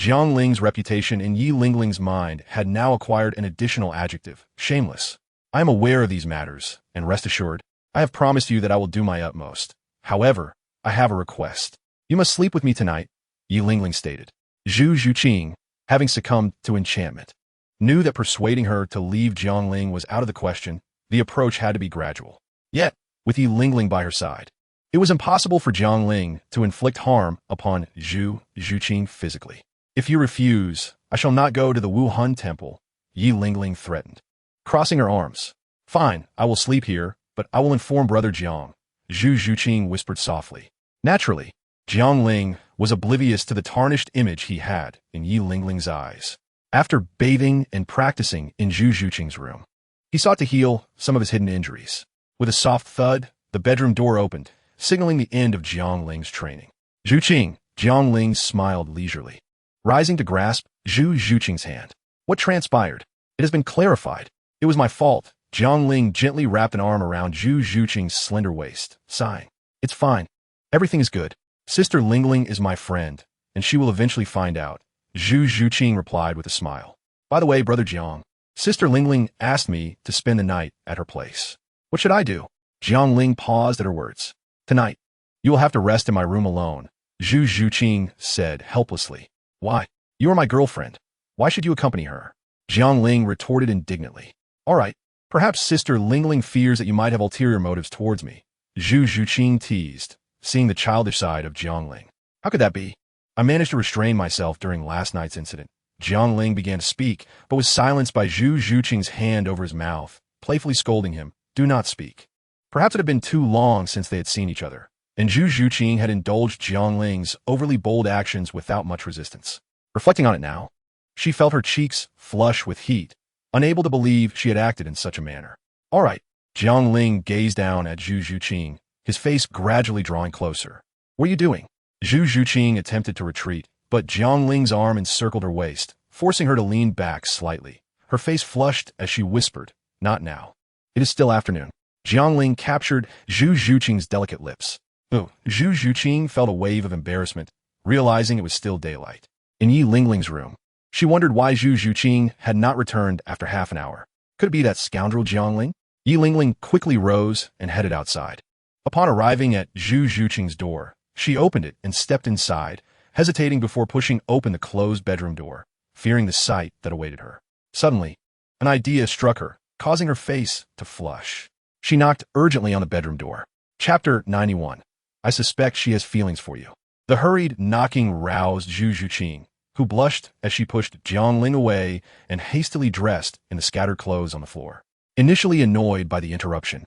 Jiang Ling's reputation in Yi Lingling's mind had now acquired an additional adjective, shameless. I am aware of these matters, and rest assured, I have promised you that I will do my utmost. However, I have a request. You must sleep with me tonight, Yi Lingling stated. Zhu Zhuqing, having succumbed to enchantment, knew that persuading her to leave Jiang Ling was out of the question. The approach had to be gradual. Yet, with Yi Lingling by her side, it was impossible for Jiang Ling to inflict harm upon Zhu Zhuqing physically. If you refuse, I shall not go to the Wuhan temple, Yi Lingling threatened, crossing her arms. Fine, I will sleep here, but I will inform Brother Jiang, Zhu Zhuqing whispered softly. Naturally, Jiang Ling was oblivious to the tarnished image he had in Yi Lingling's eyes. After bathing and practicing in Zhu Zhuqing's room, he sought to heal some of his hidden injuries. With a soft thud, the bedroom door opened, signaling the end of Jiang Ling's training. Zhuqing, Jiang Ling smiled leisurely, rising to grasp Zhu Zhuqing's hand. What transpired? It has been clarified. It was my fault. Jiang Ling gently wrapped an arm around Zhu Zhuqing's slender waist, sighing. It's fine. Everything is good. Sister Lingling is my friend, and she will eventually find out, Zhu Zhuqing replied with a smile. By the way, Brother Jiang, Sister Lingling asked me to spend the night at her place. What should I do? Jiang Ling paused at her words. Tonight, you will have to rest in my room alone, Zhu Zhuqing said helplessly. Why? You are my girlfriend. Why should you accompany her? Jiang Ling retorted indignantly. All right, perhaps Sister Lingling fears that you might have ulterior motives towards me, Zhu Zhuqing teased, seeing the childish side of Jiang Ling. How could that be? I managed to restrain myself during last night's incident. Jiang Ling began to speak, but was silenced by Zhu Zhuqing's hand over his mouth, playfully scolding him. Do not speak. Perhaps it had been too long since they had seen each other, and Zhu Zhuqing had indulged Jiang Ling's overly bold actions without much resistance. Reflecting on it now, she felt her cheeks flush with heat, unable to believe she had acted in such a manner. All right, Jiang Ling gazed down at Zhu Zhuqing, his face gradually drawing closer. What are you doing? Zhu Zhuqing attempted to retreat, but Jiang Ling's arm encircled her waist, forcing her to lean back slightly. Her face flushed as she whispered, Not now. It is still afternoon. Jiang Ling captured Zhu Zhuqing's delicate lips. Zhu Zhuqing felt a wave of embarrassment, realizing it was still daylight. In Yi Lingling's room, she wondered why Zhu Zhuqing had not returned after half an hour. Could it be that scoundrel Jiang Ling? Yi Lingling quickly rose and headed outside. Upon arriving at Zhu Zhuqing's door, she opened it and stepped inside, hesitating before pushing open the closed bedroom door, fearing the sight that awaited her. Suddenly, an idea struck her, causing her face to flush. She knocked urgently on the bedroom door. Chapter 91. I suspect she has feelings for you. The hurried knocking roused Zhu Zhuqing, who blushed as she pushed Jiang Ling away and hastily dressed in the scattered clothes on the floor. Initially annoyed by the interruption,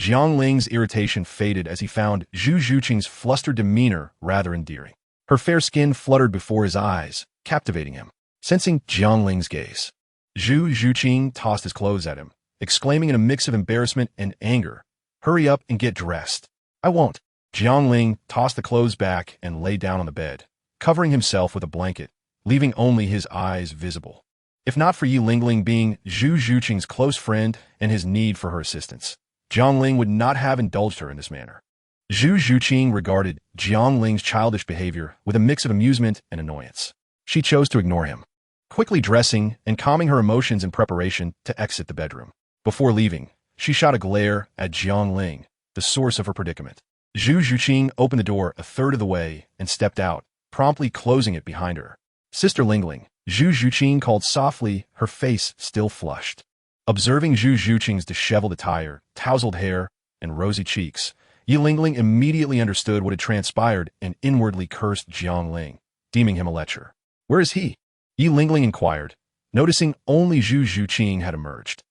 Jiang Ling's irritation faded as he found Zhu Zhuqing's flustered demeanor rather endearing. Her fair skin fluttered before his eyes, captivating him. Sensing Jiang Ling's gaze, Zhu Zhuqing tossed his clothes at him, exclaiming in a mix of embarrassment and anger, "Hurry up and get dressed." "I won't." Jiang Ling tossed the clothes back and lay down on the bed, covering himself with a blanket, leaving only his eyes visible. If not for Yi Lingling being Zhu Zhuqing's close friend and his need for her assistance, Jiang Ling would not have indulged her in this manner. Zhu Zhuqing regarded Jiang Ling's childish behavior with a mix of amusement and annoyance. She chose to ignore him, quickly dressing and calming her emotions in preparation to exit the bedroom. Before leaving, she shot a glare at Jiang Ling, the source of her predicament. Zhu Zhuqing opened the door a third of the way and stepped out, promptly closing it behind her. "Sister Lingling," Zhu Zhuqing called softly, her face still flushed. Observing Zhu Zhuqing's disheveled attire, tousled hair, and rosy cheeks, Yi Lingling immediately understood what had transpired and inwardly cursed Jiang Ling, deeming him a lecher. "Where is he?" Yi Lingling inquired, noticing only Zhu Zhuqing had emerged.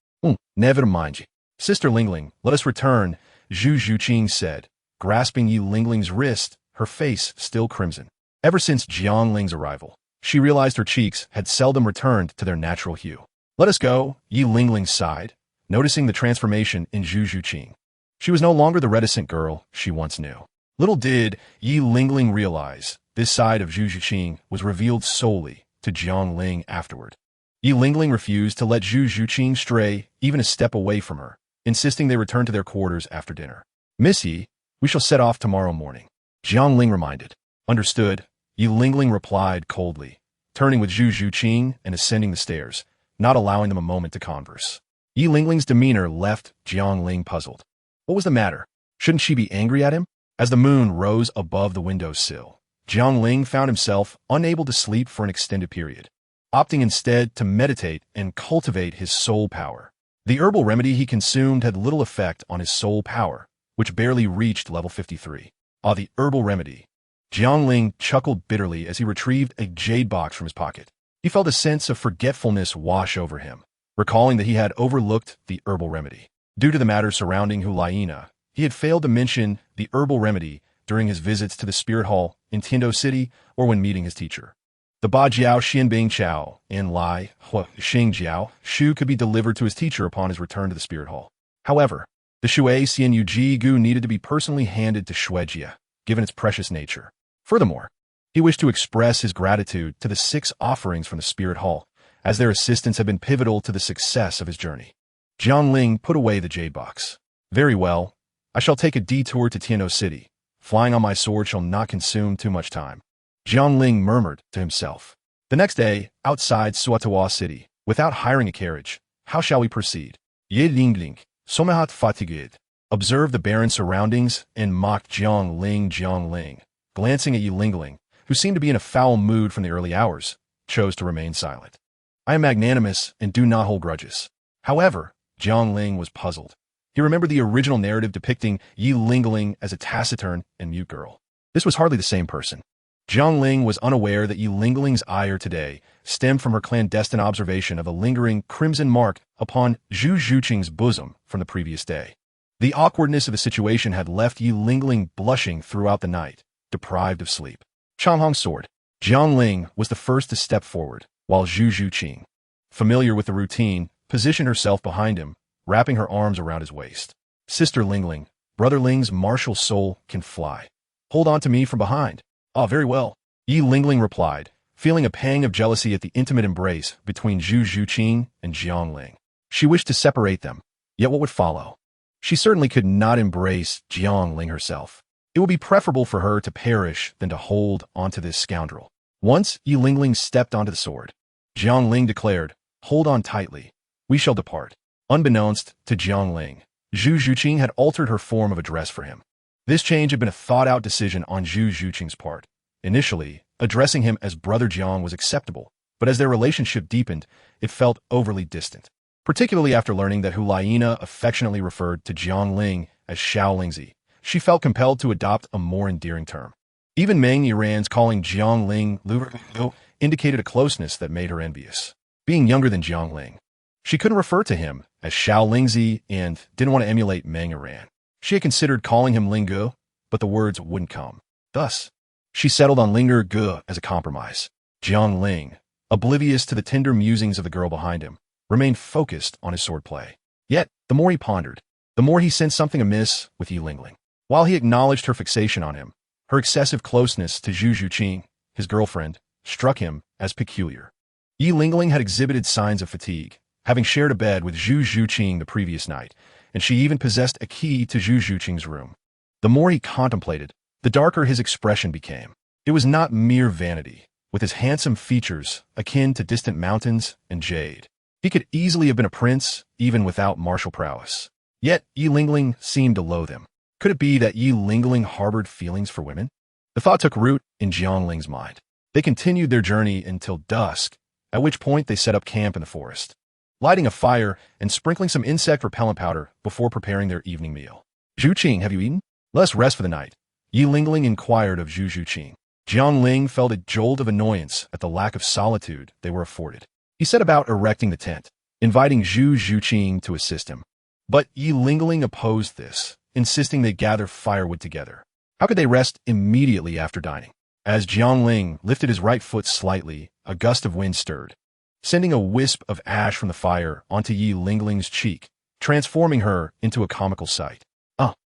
Never mind you. Sister Lingling, let us return," Zhu Zhuqing said, grasping Yi Lingling's wrist, her face still crimson. Ever since Jiang Ling's arrival, she realized her cheeks had seldom returned to their natural hue. "Let us go," Yi Lingling sighed, noticing the transformation in Zhu Zhuqing. She was no longer the reticent girl she once knew. Little did Yi Lingling realize this side of Zhu Zhuqing was revealed solely to Jiang Ling afterward. Yi Lingling refused to let Zhu Zhuqing stray even a step away from her, insisting they return to their quarters after dinner. "Miss Yi, we shall set off tomorrow morning," Jiang Ling reminded. "Understood," Yi Lingling replied coldly, turning with Zhu Zhuqing and ascending the stairs, not allowing them a moment to converse. Yi Lingling's demeanor left Jiang Ling puzzled. What was the matter? Shouldn't she be angry at him? As the moon rose above the windowsill, Jiang Ling found himself unable to sleep for an extended period, opting instead to meditate and cultivate his soul power. The herbal remedy he consumed had little effect on his soul power, which barely reached level 53. The herbal remedy. Jiang Ling chuckled bitterly as he retrieved a jade box from his pocket. He felt a sense of forgetfulness wash over him, recalling that he had overlooked the herbal remedy. Due to the matter surrounding Hulaina, he had failed to mention the herbal remedy during his visits to the Spirit Hall in Tiando City or when meeting his teacher. The Ba Jiao Xianbing Chao and Lai Hua Xing Jiao Shu could be delivered to his teacher upon his return to the Spirit Hall. However, the Shui Xianyu Ji Gu needed to be personally handed to Shuejia, given its precious nature. Furthermore, he wished to express his gratitude to the 6 offerings from the Spirit Hall, as their assistance had been pivotal to the success of his journey. Jiang Ling put away the jade box. "Very well. I shall take a detour to Tiano City. Flying on my sword shall not consume too much time," Jiang Ling murmured to himself. The next day, outside Suatawa City, without hiring a carriage, how shall we proceed? Yi Lingling, somewhat fatigued, observed the barren surroundings and mocked Jiang Ling, glancing at Yi Lingling, who seemed to be in a foul mood from the early hours, chose to remain silent. "I am magnanimous and do not hold grudges." However, Jiang Ling was puzzled. He remembered the original narrative depicting Yi Lingling as a taciturn and mute girl. This was hardly the same person. Jiang Ling was unaware that Yi Lingling's ire today stemmed from her clandestine observation of a lingering crimson mark upon Zhu Zhuqing's bosom from the previous day. The awkwardness of the situation had left Yi Lingling blushing throughout the night, deprived of sleep. Changhong's sword. Jiang Ling was the first to step forward, while Zhu Zhuqing, familiar with the routine, positioned herself behind him, wrapping her arms around his waist. "Sister Lingling, Brother Ling's martial soul can fly. Hold on to me from behind." "Ah, very well," Yi Lingling replied, feeling a pang of jealousy at the intimate embrace between Zhu Zhuqing and Jiang Ling. She wished to separate them, yet what would follow? She certainly could not embrace Jiang Ling herself. It would be preferable for her to perish than to hold onto this scoundrel. Once Yi Lingling stepped onto the sword, Jiang Ling declared, "Hold on tightly. We shall depart." Unbeknownst to Jiang Ling, Zhu Zhuqing had altered her form of address for him. This change had been a thought-out decision on Zhu Zhuqing's part. Initially, addressing him as Brother Jiang was acceptable, but as their relationship deepened, it felt overly distant, particularly after learning that Hulaina affectionately referred to Jiangling as Xiaolingzi. She felt compelled to adopt a more endearing term. Even Meng Yiran's calling Jiangling Lu indicated a closeness that made her envious. Being younger than Jiangling, she couldn't refer to him as Xiaolingzi and didn't want to emulate Meng Yiran. She had considered calling him Lingu, but the words wouldn't come. Thus, she settled on Linger Gu as a compromise. Jiangling, oblivious to the tender musings of the girl behind him, remained focused on his swordplay. Yet, the more he pondered, the more he sensed something amiss with Yi Lingling. While he acknowledged her fixation on him, her excessive closeness to Zhu Zhuqing, his girlfriend, struck him as peculiar. Yi Lingling had exhibited signs of fatigue, having shared a bed with Zhu Zhuqing the previous night, and she even possessed a key to Zhu Zhuqing's room. The more he contemplated, the darker his expression became. It was not mere vanity, with his handsome features akin to distant mountains and jade. He could easily have been a prince, even without martial prowess. Yet Yi Lingling seemed to loathe him. Could it be that Yi Lingling harbored feelings for women? The thought took root in Jiangling's mind. They continued their journey until dusk, at which point they set up camp in the forest, lighting a fire and sprinkling some insect repellent powder before preparing their evening meal. Zhuqing, have you eaten? Let us rest for the night, Yi Lingling inquired of Zhu Zhuqing. Jiangling felt a jolt of annoyance at the lack of solitude they were afforded. He set about erecting the tent, inviting Zhu Zhuqing to assist him. But Yi Lingling opposed this, insisting they gather firewood together. How could they rest immediately after dining? As Jiangling lifted his right foot slightly, a gust of wind stirred, sending a wisp of ash from the fire onto Yi Lingling's cheek, transforming her into a comical sight.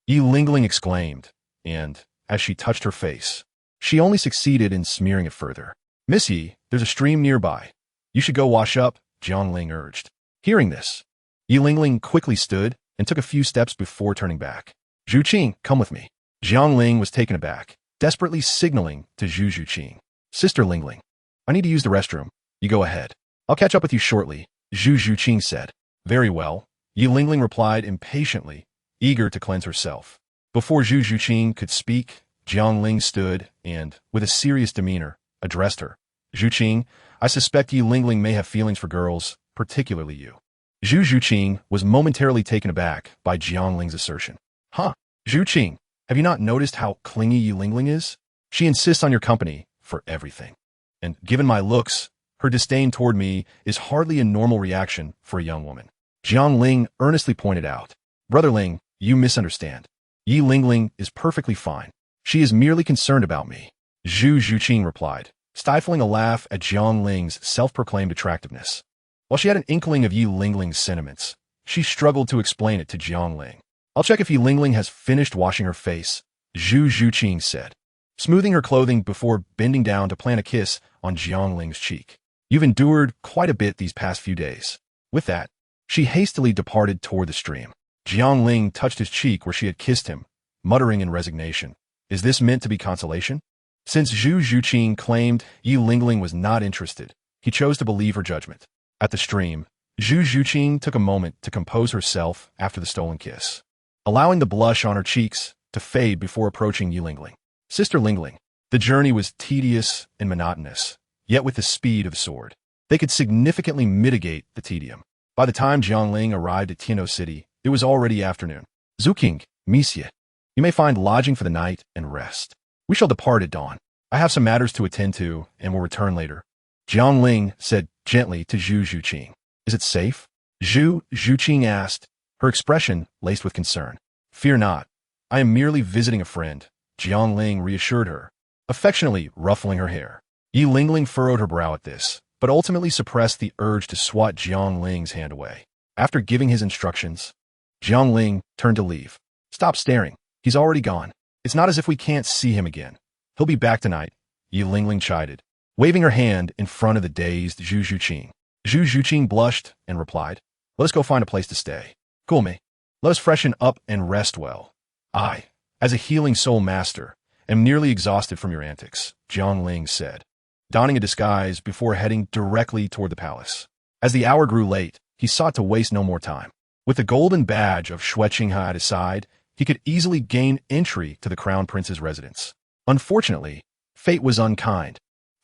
Yi Lingling exclaimed, and, as she touched her face, she only succeeded in smearing it further. Miss Yi, there's a stream nearby. You should go wash up, Jiangling urged. Hearing this, Yi Lingling quickly stood and took a few steps before turning back. Zhuqing, come with me. Jiangling was taken aback, desperately signaling to Zhu Zhuqing. Sister Lingling, I need to use the restroom. You go ahead. I'll catch up with you shortly, Zhu Zhuqing said. Very well, Yi Lingling replied impatiently, eager to cleanse herself. Before Zhu Zhuqing could speak, Jiangling stood and, with a serious demeanor, addressed her. Zhuqing, I suspect Yi Lingling may have feelings for girls, particularly you. Zhu Zhuqing was momentarily taken aback by Jiangling's assertion. Huh? Zhuqing, have you not noticed how clingy Yi Lingling is? She insists on your company for everything. And given my looks, her disdain toward me is hardly a normal reaction for a young woman. Jiangling earnestly pointed out. Brother Ling, you misunderstand. Yi Lingling is perfectly fine. She is merely concerned about me. Zhu Zhuqing replied, stifling a laugh at Jiangling's self-proclaimed attractiveness. While she had an inkling of Yi Lingling's sentiments, she struggled to explain it to Jiangling. I'll check if Yi Lingling has finished washing her face, Zhu Zhuqing said, smoothing her clothing before bending down to plant a kiss on Jiangling's cheek. You've endured quite a bit these past few days. With that, she hastily departed toward the stream. Jiangling touched his cheek where she had kissed him, muttering in resignation. Is this meant to be consolation? Since Zhu Zhuqing claimed Yi Lingling was not interested, he chose to believe her judgment. At the stream, Zhu Zhuqing took a moment to compose herself after the stolen kiss, allowing the blush on her cheeks to fade before approaching Yi Lingling. Sister Lingling, the journey was tedious and monotonous, yet with the speed of a sword, they could significantly mitigate the tedium. By the time Jiangling arrived at Tiano City, it was already afternoon. Zuqing, Monsieur, you may find lodging for the night and rest. We shall depart at dawn. I have some matters to attend to and will return later. Jiangling said gently to Zhu Zhuqing. Is it safe? Zhu Zhuqing asked, her expression laced with concern. Fear not. I am merely visiting a friend, Jiangling reassured her, affectionately ruffling her hair. Yi Lingling furrowed her brow at this, but ultimately suppressed the urge to swat Jiangling's hand away. After giving his instructions, Jiangling turned to leave. Stop staring. He's already gone. It's not as if we can't see him again. He'll be back tonight, Yi Lingling chided, waving her hand in front of the dazed Zhu Zhuqing. Zhu Zhuqing blushed and replied, let us go find a place to stay. Cool me. Let us freshen up and rest well. I, as a healing soul master, am nearly exhausted from your antics, Jiangling said, donning a disguise before heading directly toward the palace. As the hour grew late, he sought to waste no more time. With the golden badge of Shueqinghe at his side, he could easily gain entry to the crown prince's residence. Unfortunately, fate was unkind.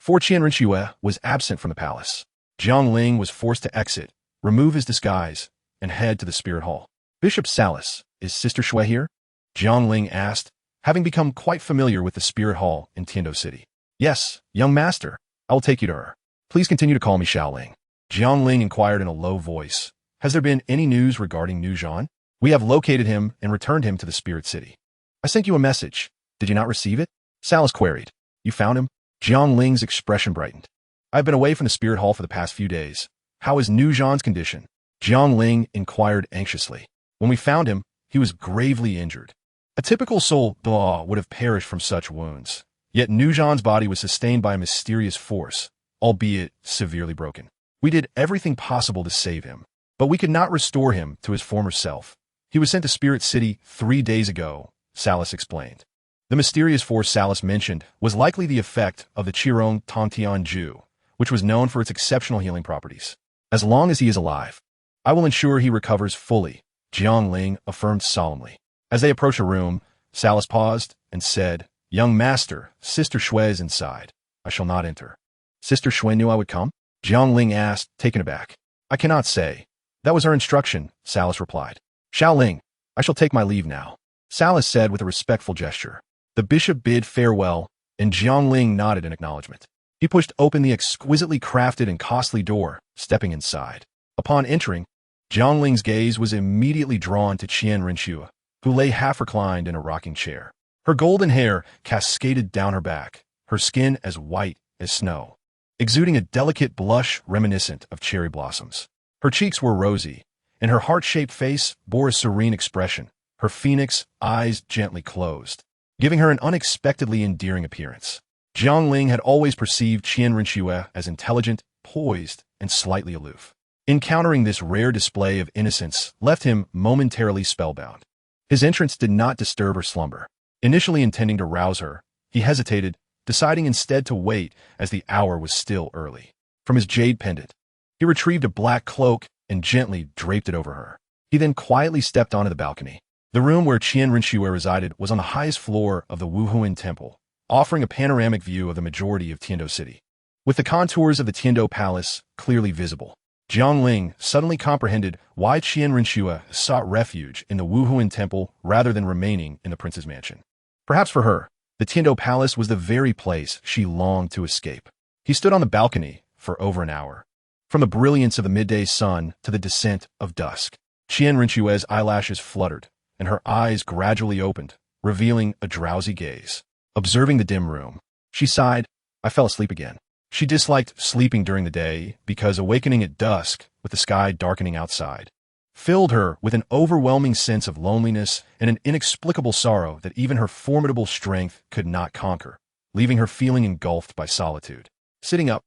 For Qian Rinxue was absent from the palace. Jiang Ling was forced to exit, remove his disguise, and head to the spirit hall. Bishop Salas, is Sister Shui here? Jiang Ling asked, having become quite familiar with the spirit hall in Tiando City. Yes, young master. I will take you to her. Please continue to call me Xiaoling. Jiang Ling inquired in a low voice. Has there been any news regarding Nu Zhan? We have located him and returned him to the spirit city. I sent you a message. Did you not receive it? Salas queried. You found him? Jiang Ling's expression brightened. I've been away from the spirit hall for the past few days. How is Nu Zhan's condition? Jiang Ling inquired anxiously. When we found him, he was gravely injured. A typical soul would have perished from such wounds. Yet Nu Zhan's body was sustained by a mysterious force, albeit severely broken. We did everything possible to save him, but we could not restore him to his former self. He was sent to Spirit City 3 days ago, Salas explained. The mysterious force Salas mentioned was likely the effect of the Qirong Tongtianju, which was known for its exceptional healing properties. As long as he is alive, I will ensure he recovers fully, Jiang Ling affirmed solemnly. As they approached a room, Salas paused and said, Young master, Sister Shui is inside. I shall not enter. Sister Shui knew I would come? Jiang Ling asked, taken aback. I cannot say. That was her instruction, Salas replied. Xiaoling, I shall take my leave now, Salas said with a respectful gesture. The bishop bid farewell, and Jiang Ling nodded in acknowledgement. He pushed open the exquisitely crafted and costly door, stepping inside. Upon entering, Jiang Ling's gaze was immediately drawn to Qian Rinxue, who lay half-reclined in a rocking chair. Her golden hair cascaded down her back, her skin as white as snow, exuding a delicate blush reminiscent of cherry blossoms. Her cheeks were rosy, and her heart-shaped face bore a serene expression, her phoenix eyes gently closed, giving her an unexpectedly endearing appearance. Jiang Ling had always perceived Qian Rinxue as intelligent, poised, and slightly aloof. Encountering this rare display of innocence left him momentarily spellbound. His entrance did not disturb her slumber. Initially intending to rouse her, he hesitated, deciding instead to wait as the hour was still early. From his jade pendant, he retrieved a black cloak and gently draped it over her. He then quietly stepped onto the balcony. The room where Qian Rinxue resided was on the highest floor of the Wuhuan Temple, offering a panoramic view of the majority of Tiando City. With the contours of the Tiando Palace clearly visible, Jiang Ling suddenly comprehended why Qian Rinxue sought refuge in the Wuhuan Temple rather than remaining in the prince's mansion. Perhaps for her, the Tiando Palace was the very place she longed to escape. He stood on the balcony for over an hour. From the brilliance of the midday sun to the descent of dusk, Qian Rinxue's eyelashes fluttered, and her eyes gradually opened, revealing a drowsy gaze. Observing the dim room, she sighed. I fell asleep again. She disliked sleeping during the day because awakening at dusk, with the sky darkening outside, filled her with an overwhelming sense of loneliness and an inexplicable sorrow that even her formidable strength could not conquer, leaving her feeling engulfed by solitude. Sitting up,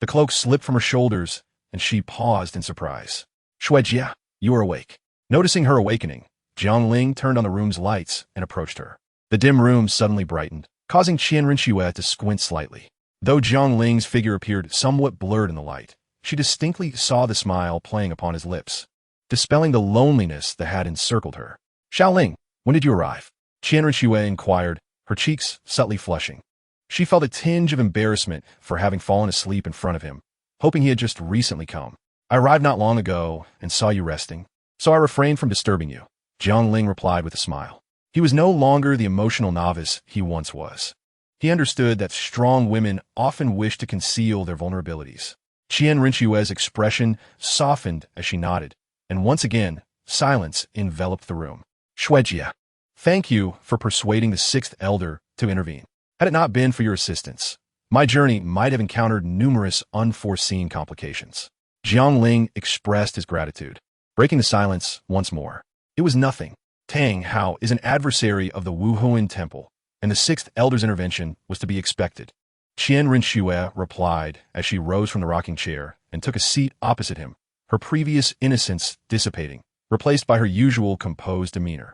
the cloak slipped from her shoulders, and she paused in surprise. Shuijia, you are awake. Noticing her awakening, Jiang Ling turned on the room's lights and approached her. The dim room suddenly brightened, causing Qian Rinxue to squint slightly. Though Jiang Ling's figure appeared somewhat blurred in the light, she distinctly saw the smile playing upon his lips, dispelling the loneliness that had encircled her. Xiaoling, when did you arrive? Qian Rinxue inquired, her cheeks subtly flushing. She felt a tinge of embarrassment for having fallen asleep in front of him, hoping he had just recently come. I arrived not long ago and saw you resting, so I refrained from disturbing you, Jiang Ling replied with a smile. He was no longer the emotional novice he once was. He understood that strong women often wish to conceal their vulnerabilities. Qian Rinxue's expression softened as she nodded, and once again, silence enveloped the room. Shuijia, thank you for persuading the sixth elder to intervene. Had it not been for your assistance, my journey might have encountered numerous unforeseen complications. Jiang Ling expressed his gratitude, breaking the silence once more. It was nothing. Tang Hao is an adversary of the Wuhuan Temple, and the sixth elder's intervention was to be expected. Qian Rinxue replied as she rose from the rocking chair and took a seat opposite him, her previous innocence dissipating, replaced by her usual composed demeanor.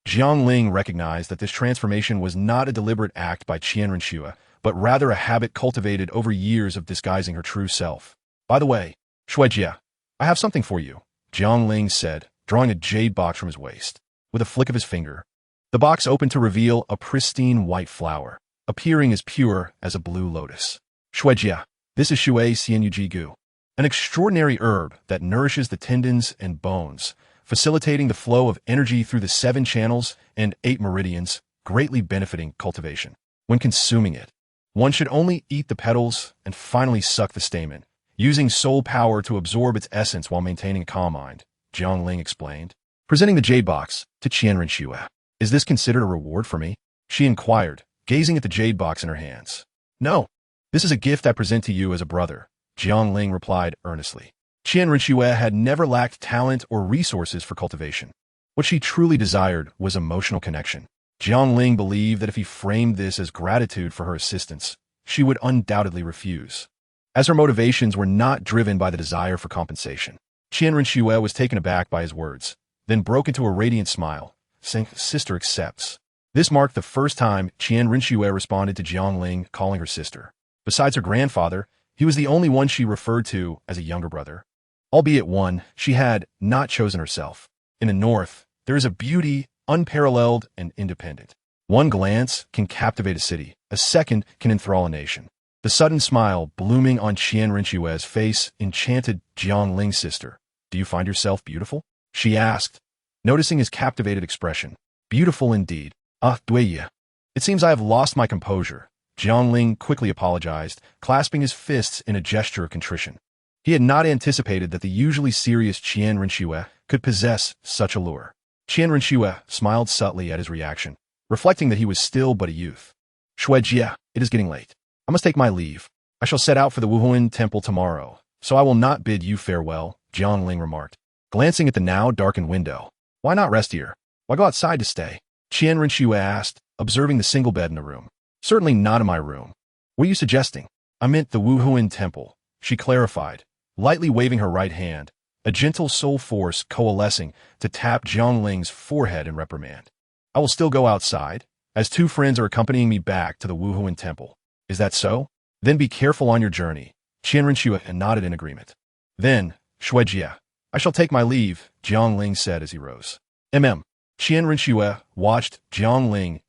Jiang Ling recognized that this transformation was not a deliberate act by Qian Rinxue, but rather a habit cultivated over years of disguising her true self. By the way, Shuijia, I have something for you, Jiang Ling said, drawing a jade box from his waist. With a flick of his finger, the box opened to reveal a pristine white flower, appearing as pure as a blue lotus. Shuejia, this is Shui Xianyujigu, an extraordinary herb that nourishes the tendons and bones, facilitating the flow of energy through the 7 channels and 8 meridians, greatly benefiting cultivation. When consuming it, one should only eat the petals and finally suck the stamen, using soul power to absorb its essence while maintaining a calm mind, Jiangling explained. Presenting the jade box to Qianren Xue. Is this considered a reward for me? She inquired, gazing at the jade box in her hands. No. This is a gift I present to you as a brother, Jiangling replied earnestly. Qianren Xue had never lacked talent or resources for cultivation. What she truly desired was emotional connection. Jiangling believed that if he framed this as gratitude for her assistance, she would undoubtedly refuse, as her motivations were not driven by the desire for compensation. Qianren Xue was taken aback by his words, then broke into a radiant smile, saying, "Sister accepts." This marked the first time Qianren Xue responded to Jiangling calling her sister. Besides her grandfather, he was the only one she referred to as a younger brother, albeit one she had not chosen herself. In the north, there is a beauty unparalleled and independent. One glance can captivate a city, a second can enthrall a nation. The sudden smile blooming on Qianren Xue's face enchanted Jiangling's sister. Do you find yourself beautiful? She asked, noticing his captivated expression. Beautiful indeed. Ah, Duiye. It seems I have lost my composure. Jiangling quickly apologized, clasping his fists in a gesture of contrition. He had not anticipated that the usually serious Qianren Xue could possess such allure. Qianren Xue smiled subtly at his reaction, reflecting that he was still but a youth. Shuejia, it is getting late. I must take my leave. I shall set out for the Wuhuan temple tomorrow, so I will not bid you farewell, Jiangling remarked, glancing at the now darkened window. Why not rest here? Why go outside to stay? Qianren Xue asked, observing the single bed in the room. Certainly not in my room. What are you suggesting? I meant the Wuhuan temple, she clarified, lightly waving her right hand, a gentle soul force coalescing to tap Jiangling's forehead in reprimand. I will still go outside, as 2 friends are accompanying me back to the Wuhuan temple. Is that so? Then be careful on your journey. Qianren Xue nodded in agreement. Then, Shuejia, I shall take my leave, Jiangling said as he rose. Qianren Xue watched Jiangling's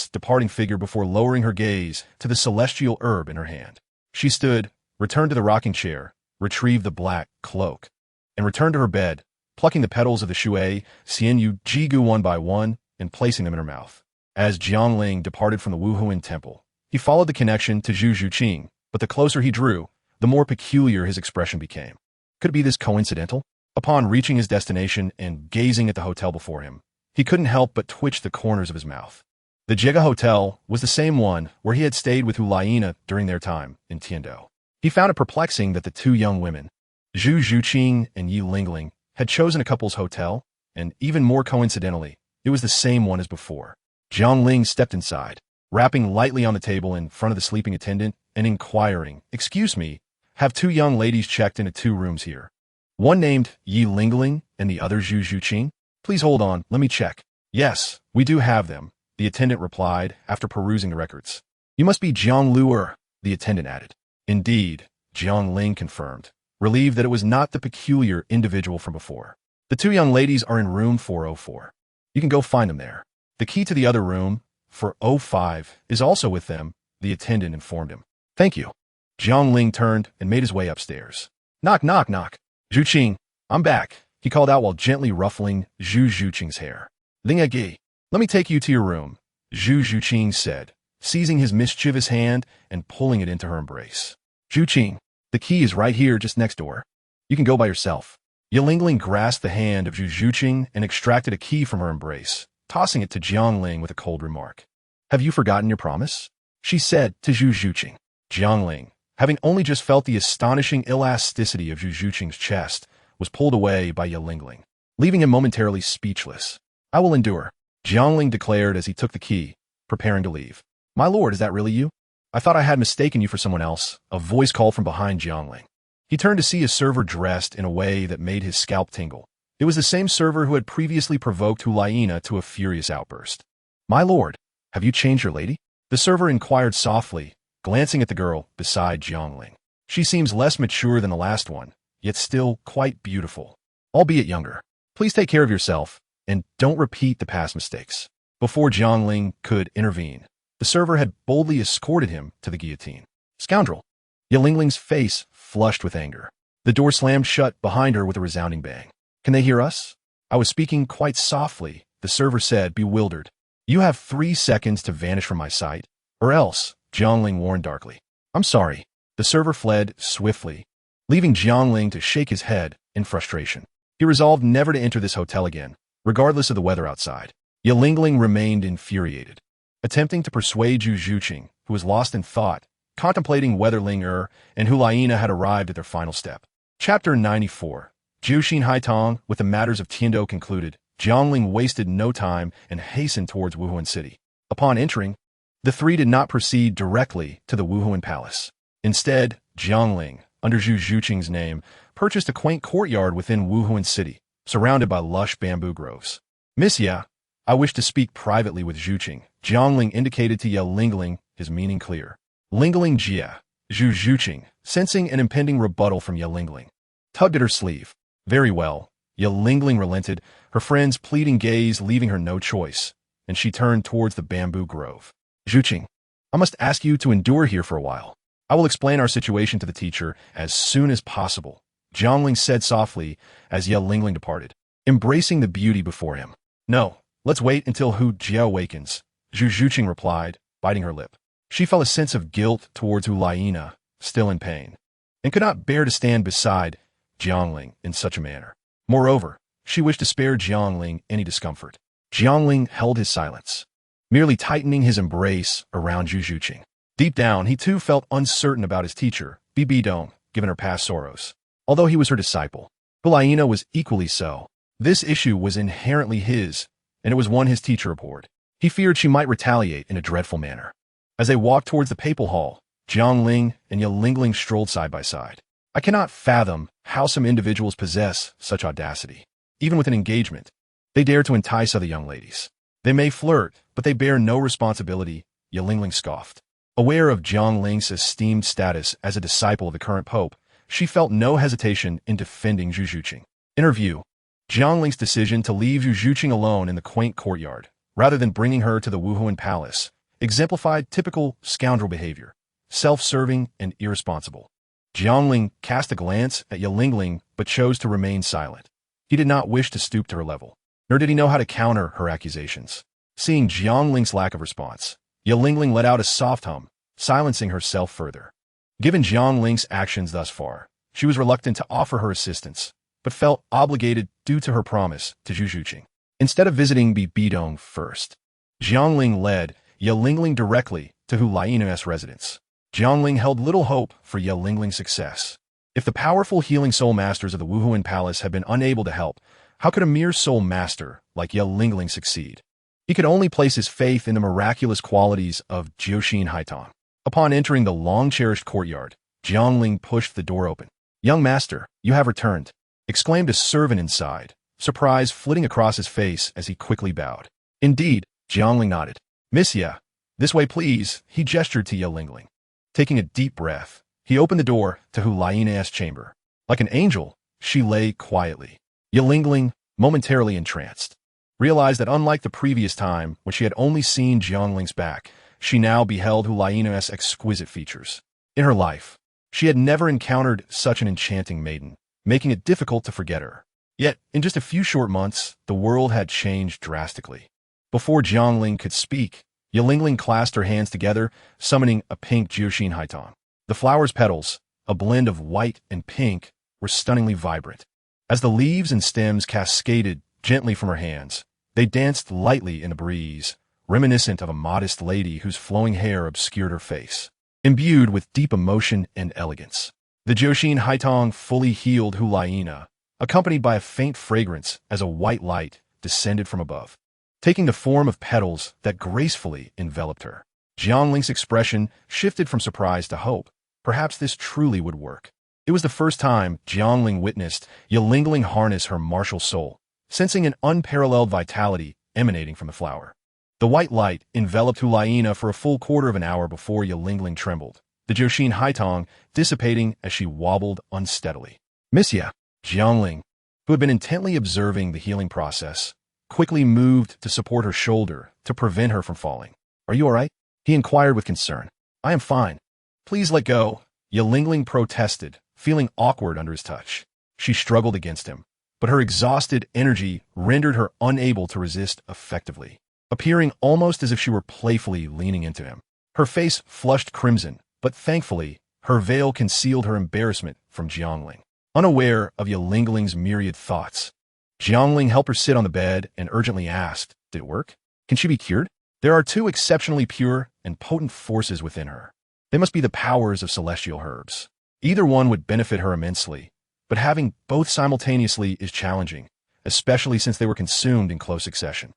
departing figure before lowering her gaze to the celestial herb in her hand. She stood, returned to the rocking chair, retrieved the black cloak, and returned to her bed, plucking the petals of the Shui Xianyujigu one by one and placing them in her mouth. As Jiangling departed from the Wuhuan temple, he followed the connection to Zhu Zhuqing, but the closer he drew, the more peculiar his expression became. Could it be this coincidental? Upon reaching his destination and gazing at the hotel before him, he couldn't help but twitch the corners of his mouth. The Jega Hotel was the same one where he had stayed with Hulaina during their time in Tiando. He found it perplexing that the 2 young women, Zhu Zhuqing and Yi Lingling, had chosen a couple's hotel, and even more coincidentally, it was the same one as before. Jiangling stepped inside, rapping lightly on the table in front of the sleeping attendant and inquiring, "Excuse me, have 2 young ladies checked into 2 rooms here? One named Yi Lingling and the other Zhu Zhuqing? Please hold on, let me check." "Yes, we do have them," the attendant replied after perusing the records. "You must be Jiang Luer," the attendant added. Indeed, Jiangling confirmed, relieved that it was not the peculiar individual from before. "The 2 young ladies are in room 404. You can go find them there. The key to the other room, 405, is also with them," the attendant informed him. "Thank you." Jiangling turned and made his way upstairs. "Knock, knock, knock. Zhuqing, I'm back," he called out while gently ruffling Zhu Zhuqing's hair. "Ling Agi, let me take you to your room," Zhu Zhuqing said, seizing his mischievous hand and pulling it into her embrace. "Zhuqing, the key is right here just next door. You can go by yourself." Yi Lingling grasped the hand of Zhu Zhuqing and extracted a key from her embrace, tossing it to Jiangling with a cold remark. "Have you forgotten your promise?" she said to Zhu Zhuqing. Jiangling, having only just felt the astonishing elasticity of Zhu Zhuqing's chest, was pulled away by Yi Lingling, leaving him momentarily speechless. "I will endure," Jiangling declared as he took the key, preparing to leave. "My lord, is that really you? I thought I had mistaken you for someone else," a voice called from behind Jiangling. He turned to see his server dressed in a way that made his scalp tingle. It was the same server who had previously provoked Hulaina to a furious outburst. "My lord, have you changed your lady?" the server inquired softly, glancing at the girl beside Jiangling. "She seems less mature than the last one, yet still quite beautiful, albeit younger. Please take care of yourself, and don't repeat the past mistakes." Before Jiangling could intervene, the server had boldly escorted him to the guillotine. "Scoundrel! Lingling's face flushed with anger. The door slammed shut behind her with a resounding bang. Can they hear us? I was speaking quite softly, the server said, bewildered. You have 3 seconds to vanish from my sight, or else, Jiangling warned darkly. I'm sorry. The server fled swiftly, leaving Jiangling to shake his head in frustration. He resolved never to enter this hotel again, regardless of the weather outside. Lingling remained infuriated, attempting to persuade Zhu Zhuqing, who was lost in thought, contemplating whether Ling and Hulaina had arrived at their final step. Chapter 94. Jiuxin Haitong, with the matters of Tiando concluded, Jiangling wasted no time and hastened towards Wuhuan City. Upon entering, the three did not proceed directly to the Wuhuan Palace. Instead, Jiangling, under Zhu Zhuqing's name, purchased a quaint courtyard within Wuhuan City, surrounded by lush bamboo groves. Miss Ya, I wish to speak privately with Zhuqing, Jiangling indicated to Lingling, his meaning clear. Lingling Jia, Zhu Zhuqing, sensing an impending rebuttal from Lingling, tugged at her sleeve. Very well, Lingling relented, her friend's pleading gaze leaving her no choice, and she turned towards the bamboo grove. Zhuqing, I must ask you to endure here for a while. I will explain our situation to the teacher as soon as possible, Jiangling said softly as Lingling departed, embracing the beauty before him. No, let's wait until Hu Jia awakens, Zhu Zhuqing replied, biting her lip. She felt a sense of guilt towards Hulaina, still in pain, and could not bear to stand beside Jiangling in such a manner. Moreover, she wished to spare Jiangling any discomfort. Jiangling held his silence, merely tightening his embrace around Zhu Zhuqing. Deep down, he too felt uncertain about his teacher, Bibi Dong, given her past sorrows. Although he was her disciple, Hulaina was equally so. This issue was inherently his, and it was one his teacher abhorred. He feared she might retaliate in a dreadful manner. As they walked towards the papal hall, Jiangling and Lingling strolled side by side. I cannot fathom how some individuals possess such audacity. Even with an engagement, they dare to entice other young ladies. They may flirt, but they bear no responsibility, Lingling scoffed. Aware of Jiangling's esteemed status as a disciple of the current pope, she felt no hesitation in defending Zhu Zhuqing. In her view, Jiangling's decision to leave Zhu Zhuqing alone in the quaint courtyard, rather than bringing her to the Wuhuan Palace, exemplified typical scoundrel behavior, self-serving and irresponsible. Jiangling cast a glance at Lingling but chose to remain silent. He did not wish to stoop to her level, nor did he know how to counter her accusations. Seeing Jiangling's lack of response, Lingling let out a soft hum, silencing herself further. Given Jiangling's actions thus far, she was reluctant to offer her assistance, but felt obligated due to her promise to Zhu Zhuqing. Instead of visiting Bidong first, Jiangling led Lingling directly to Hulaina's residence. Jiangling held little hope for Lingling's success. If the powerful healing soul masters of the Wuhuan Palace had been unable to help, how could a mere soul master like Lingling succeed? He could only place his faith in the miraculous qualities of Jiuxin Haitong. Upon entering the long-cherished courtyard, Jiangling pushed the door open. Young master, you have returned, exclaimed a servant inside, surprise flitting across his face as he quickly bowed. Indeed, Jiangling nodded. Miss Ya, this way please, he gestured to Lingling. Taking a deep breath, he opened the door to Hulaina's chamber. Like an angel, she lay quietly. Lingling, momentarily entranced, realized that unlike the previous time when she had only seen Jiangling's back, she now beheld Hulaina's exquisite features. In her life, she had never encountered such an enchanting maiden, making it difficult to forget her. Yet, in just a few short months, the world had changed drastically. Before Jiangling could speak, Lingling clasped her hands together, summoning a pink Jiuxin Haitong. The flower's petals, a blend of white and pink, were stunningly vibrant. As the leaves and stems cascaded gently from her hands, they danced lightly in the breeze, reminiscent of a modest lady whose flowing hair obscured her face. Imbued with deep emotion and elegance, the Jiuxin Haitong fully healed Hulaina, accompanied by a faint fragrance as a white light descended from above, taking the form of petals that gracefully enveloped her. Jiangling's expression shifted from surprise to hope. Perhaps this truly would work. It was the first time Jiangling witnessed Lingling harness her martial soul, sensing an unparalleled vitality emanating from the flower. The white light enveloped Hulaina for a full quarter of an hour before Lingling trembled, the Jiuxin Haitong dissipating as she wobbled unsteadily. Miss Ya, Jiangling, who had been intently observing the healing process, quickly moved to support her shoulder to prevent her from falling. Are you all right? He inquired with concern. I am fine. Please let go, Yilingling protested, feeling awkward under his touch. She struggled against him, but her exhausted energy rendered her unable to resist effectively, appearing almost as if she were playfully leaning into him. Her face flushed crimson, but thankfully, her veil concealed her embarrassment from Jiangling. Unaware of Yilingling's myriad thoughts, Jiangling helped her sit on the bed and urgently asked, "Did it work? Can she be cured?" There are two exceptionally pure and potent forces within her. They must be the powers of celestial herbs. Either one would benefit her immensely, but having both simultaneously is challenging, especially since they were consumed in close succession.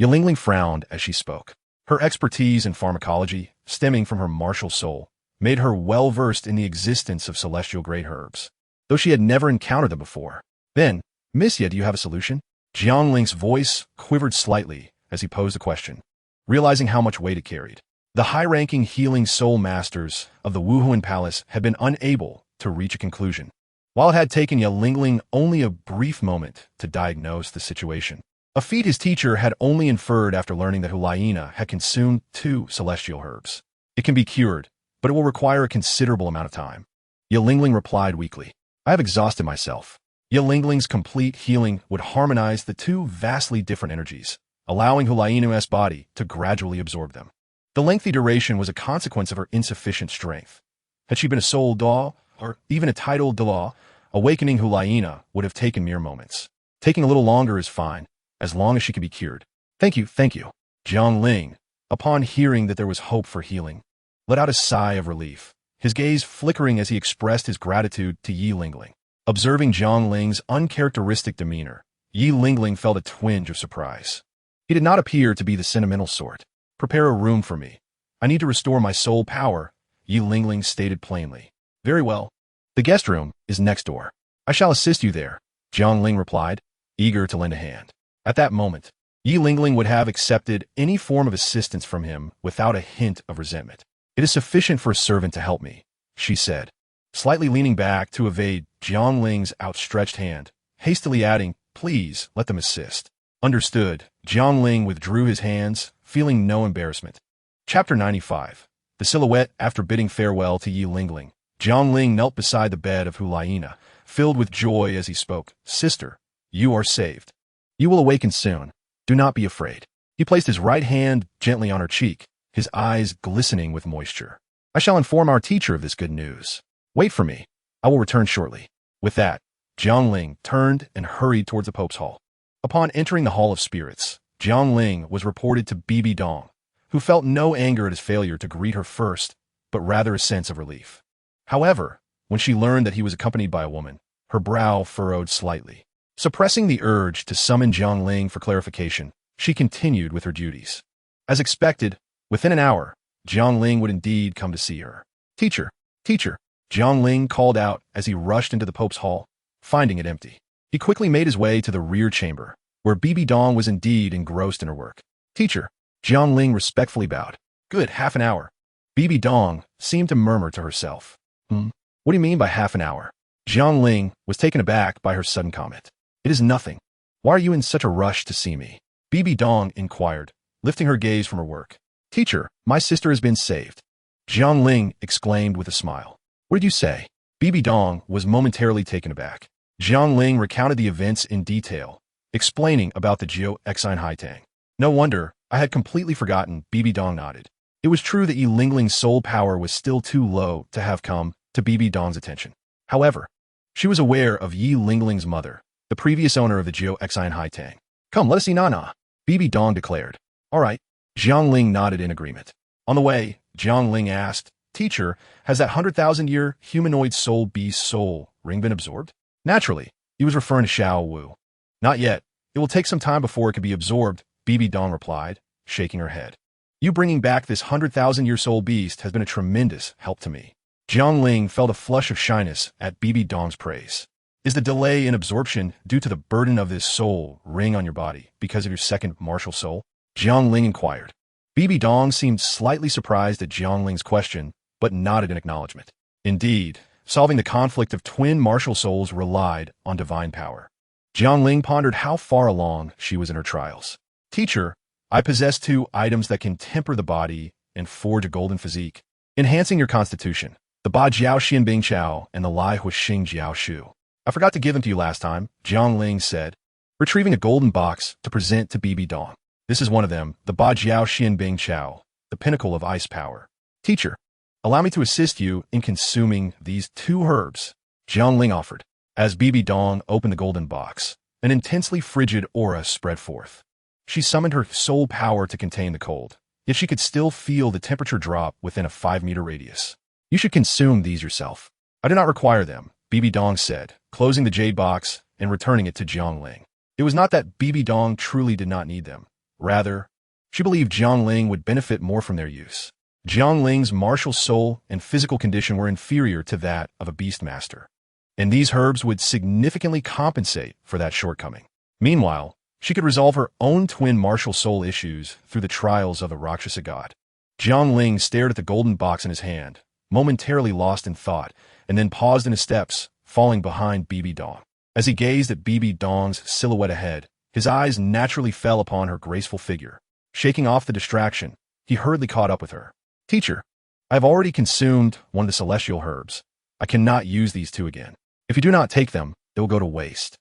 Yilingling frowned as she spoke. Her expertise in pharmacology, stemming from her martial soul, made her well-versed in the existence of celestial great herbs, though she had never encountered them before. Then, "Monsieur, do you have a solution?" Jiangling's voice quivered slightly as he posed the question, realizing how much weight it carried. The high-ranking healing soul masters of the Wuhuan Palace had been unable to reach a conclusion, while it had taken Yilingling only a brief moment to diagnose the situation. A feat his teacher had only inferred after learning that Hulayina had consumed 2 celestial herbs. It can be cured, but it will require a considerable amount of time. Yilingling replied weakly, "I have exhausted myself." Yilingling's complete healing would harmonize the 2 vastly different energies, allowing Hulayina's body to gradually absorb them. The lengthy duration was a consequence of her insufficient strength. Had she been a soul doll, or even a title Douluo, awakening Hulayina would have taken mere moments. Taking a little longer is fine, as long as she can be cured. Thank you. Jiangling, upon hearing that there was hope for healing, let out a sigh of relief, his gaze flickering as he expressed his gratitude to Yilingling. Observing Jiangling's uncharacteristic demeanor, Yilingling felt a twinge of surprise. He did not appear to be the sentimental sort. "Prepare a room for me. I need to restore my soul power," Yilingling stated plainly. "Very well. The guest room is next door. I shall assist you there," Jiangling replied, eager to lend a hand. At that moment, Yilingling would have accepted any form of assistance from him without a hint of resentment. "It is sufficient for a servant to help me," she said, slightly leaning back to evade Jiangling's outstretched hand, hastily adding, "Please, let them assist." Understood, Jiangling withdrew his hands, feeling no embarrassment. Chapter 95. The Silhouette. After bidding farewell to Yilingling, Jiangling knelt beside the bed of Hulayina, filled with joy as he spoke. "Sister, you are saved. You will awaken soon. Do not be afraid." He placed his right hand gently on her cheek, his eyes glistening with moisture. "I shall inform our teacher of this good news. Wait for me. I will return shortly." With that, Jiangling turned and hurried towards the Pope's Hall. Upon entering the Hall of Spirits, Jiangling was reported to Bibi Dong, who felt no anger at his failure to greet her first, but rather a sense of relief. However, when she learned that he was accompanied by a woman, her brow furrowed slightly. Suppressing the urge to summon Jiangling for clarification, she continued with her duties. As expected, within an hour, Jiangling would indeed come to see her. Teacher, Jiangling called out as he rushed into the Pope's Hall, finding it empty. He quickly made his way to the rear chamber, where Bibi Dong was indeed engrossed in her work. "Teacher," Jiangling respectfully bowed. "Good, half an hour." Bibi Dong seemed to murmur to herself. What do you mean by half an hour?" Jiangling was taken aback by her sudden comment. "It is nothing. Why are you in such a rush to see me?" Bibi Dong inquired, lifting her gaze from her work. "Teacher, my sister has been saved," Jiangling exclaimed with a smile. "What did you say?" Bibi Dong was momentarily taken aback. Jiangling recounted the events in detail, explaining about the Jiu Exine Haitang. "No wonder, I had completely forgotten," Bibi Dong nodded. It was true that Yilingling's soul power was still too low to have come to Bibi Dong's attention. However, she was aware of Yilingling's mother, the previous owner of the Jiu Exine Haitang. "Come, let us see Nana," Bibi Dong declared. "All right." Jiangling nodded in agreement. On the way, Jiangling asked, "Teacher, has that 100,000-year humanoid soul beast soul ring been absorbed?" Naturally, he was referring to Xiao Wu. "Not yet. It will take some time before it can be absorbed," Bibi Dong replied, shaking her head. "You bringing back this 100,000-year soul beast has been a tremendous help to me." Jiangling felt a flush of shyness at Bibi Dong's praise. "Is the delay in absorption due to the burden of this soul ring on your body because of your second martial soul?" Jiangling inquired. Bibi Dong seemed slightly surprised at Jiangling's question, but nodded in acknowledgement. Indeed, solving the conflict of twin martial souls relied on divine power. Jiangling pondered how far along she was in her trials. "Teacher, I possess 2 items that can temper the body and forge a golden physique, enhancing your constitution. The Ba Jiao Xian Bing Chao and the Lai Hu Xing Jiao Shu. I forgot to give them to you last time, Jiang Ling said, retrieving a golden box to present to Bibi Dong. This is one of them, the Ba Jiao Xian Bing Chao, the pinnacle of ice power. Teacher, allow me to assist you in consuming these 2 herbs, Jiang Ling offered. As Bibi Dong opened the golden box, an intensely frigid aura spread forth. She summoned her soul power to contain the cold, yet she could still feel the temperature drop within a 5-meter radius. You should consume these yourself. I do not require them, Bibi Dong said, closing the jade box and returning it to Jiang Ling. It was not that Bibi Dong truly did not need them. Rather, she believed Jiang Ling would benefit more from their use. Jiang Ling's martial soul and physical condition were inferior to that of a beastmaster, and these herbs would significantly compensate for that shortcoming. Meanwhile, she could resolve her own twin martial soul issues through the trials of a Rakshasa god. Jiang Ling stared at the golden box in his hand, momentarily lost in thought, and then paused in his steps, falling behind Bibi Dong. As he gazed at Bibi Dong's silhouette ahead, his eyes naturally fell upon her graceful figure. Shaking off the distraction, he hurriedly caught up with her. Teacher, I have already consumed one of the celestial herbs. I cannot use these 2 again. If you do not take them, they will go to waste.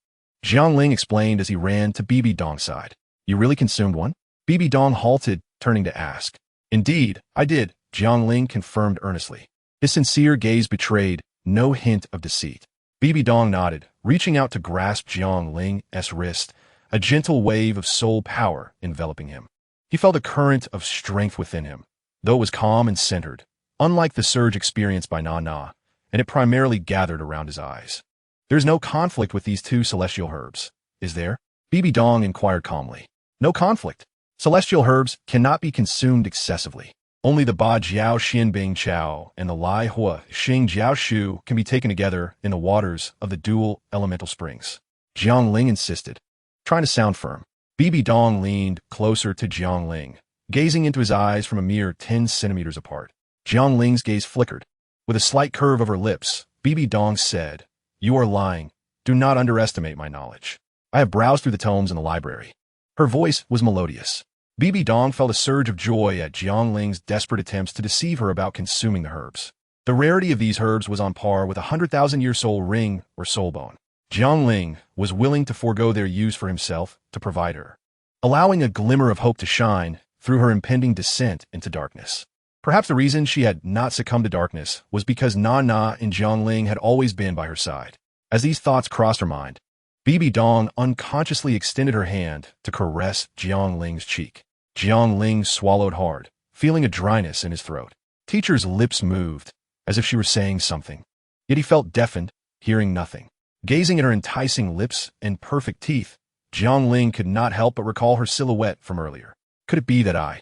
Jiang Ling explained as he ran to Bibi Dong's side. You really consumed one? Bibi Dong halted, turning to ask. Indeed, I did, Jiang Ling confirmed earnestly. His sincere gaze betrayed no hint of deceit. Bibi Dong nodded, reaching out to grasp Jiang Ling's wrist, a gentle wave of soul power enveloping him. He felt a current of strength within him, though it was calm and centered, unlike the surge experienced by Na, and it primarily gathered around his eyes. There is no conflict with these 2 celestial herbs, is there? Bibi Dong inquired calmly. No conflict. Celestial herbs cannot be consumed excessively. Only the Ba Jiao Xian Bing Chao and the Lai Hu Xing Jiao Shu can be taken together in the waters of the dual elemental springs. Jiang Ling insisted, trying to sound firm. Bibi Dong leaned closer to Jiang Ling, gazing into his eyes from a mere 10 centimeters apart. Jiang Ling's gaze flickered. With a slight curve of her lips, Bibi Dong said, You are lying. Do not underestimate my knowledge. I have browsed through the tomes in the library. Her voice was melodious. Bibi Dong felt a surge of joy at Jiang Ling's desperate attempts to deceive her about consuming the herbs. The rarity of these herbs was on par with a 100,000-year soul ring or soul bone. Jiang Ling was willing to forego their use for himself to provide her, allowing a glimmer of hope to shine through her impending descent into darkness. Perhaps the reason she had not succumbed to darkness was because Na and Jiang Ling had always been by her side. As these thoughts crossed her mind, Bibi Dong unconsciously extended her hand to caress Jiang Ling's cheek. Jiang Ling swallowed hard, feeling a dryness in his throat. Teacher's lips moved, as if she were saying something. Yet he felt deafened, hearing nothing. Gazing at her enticing lips and perfect teeth, Jiang Ling could not help but recall her silhouette from earlier. Could it be that I?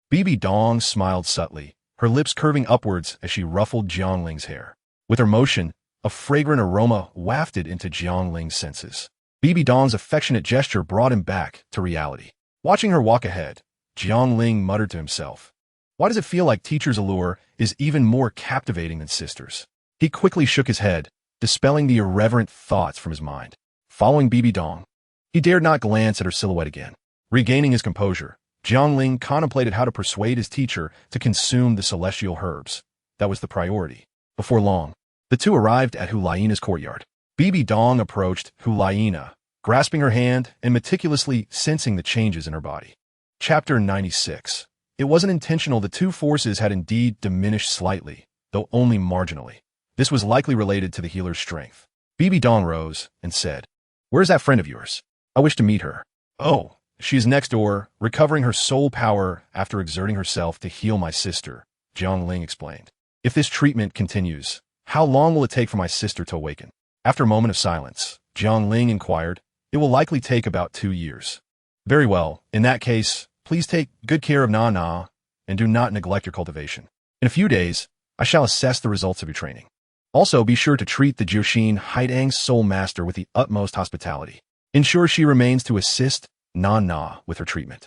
Bibi Dong smiled subtly, her lips curving upwards as she ruffled Jiang Ling's hair. With her motion, a fragrant aroma wafted into Jiang Ling's senses. Bibi Dong's affectionate gesture brought him back to reality. Watching her walk ahead, Jiang Ling muttered to himself, Why does it feel like teacher's allure is even more captivating than sister's? He quickly shook his head, dispelling the irreverent thoughts from his mind. Following Bibi Dong, he dared not glance at her silhouette again. Regaining his composure, Jiang Ling contemplated how to persuade his teacher to consume the celestial herbs. That was the priority. Before long, the two arrived at Hulaina's courtyard. Bibi Dong approached Hulaina, grasping her hand and meticulously sensing the changes in her body. Chapter 96. It wasn't intentional. The two forces had indeed diminished slightly, though only marginally. This was likely related to the healer's strength. Bibi Dong rose and said, Where's that friend of yours? I wish to meet her. Oh, she is next door, recovering her soul power after exerting herself to heal my sister, Jiang Ling explained. If this treatment continues, how long will it take for my sister to awaken? After a moment of silence, Jiang Ling inquired, It will likely take about 2 years. Very well, in that case, please take good care of Na, and do not neglect your cultivation. In a few days, I shall assess the results of your training. Also, be sure to treat the Jiuxin Haidang's soul master with the utmost hospitality. Ensure she remains to assist Na with her treatment,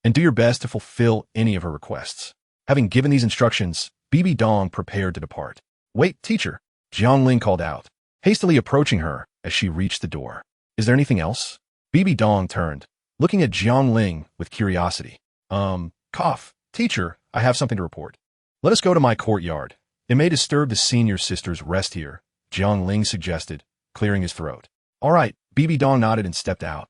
and do your best to fulfill any of her requests. Having given these instructions, Bibi Dong prepared to depart. Wait, teacher, Jiang Ling called out, hastily approaching her as she reached the door. Is there anything else? Bibi Dong turned, looking at Jiang Ling with curiosity. Teacher, I have something to report. Let us go to my courtyard, It may disturb the senior sister's rest here, Jiang Ling suggested, clearing his throat. All right, Bibi Dong nodded and stepped out.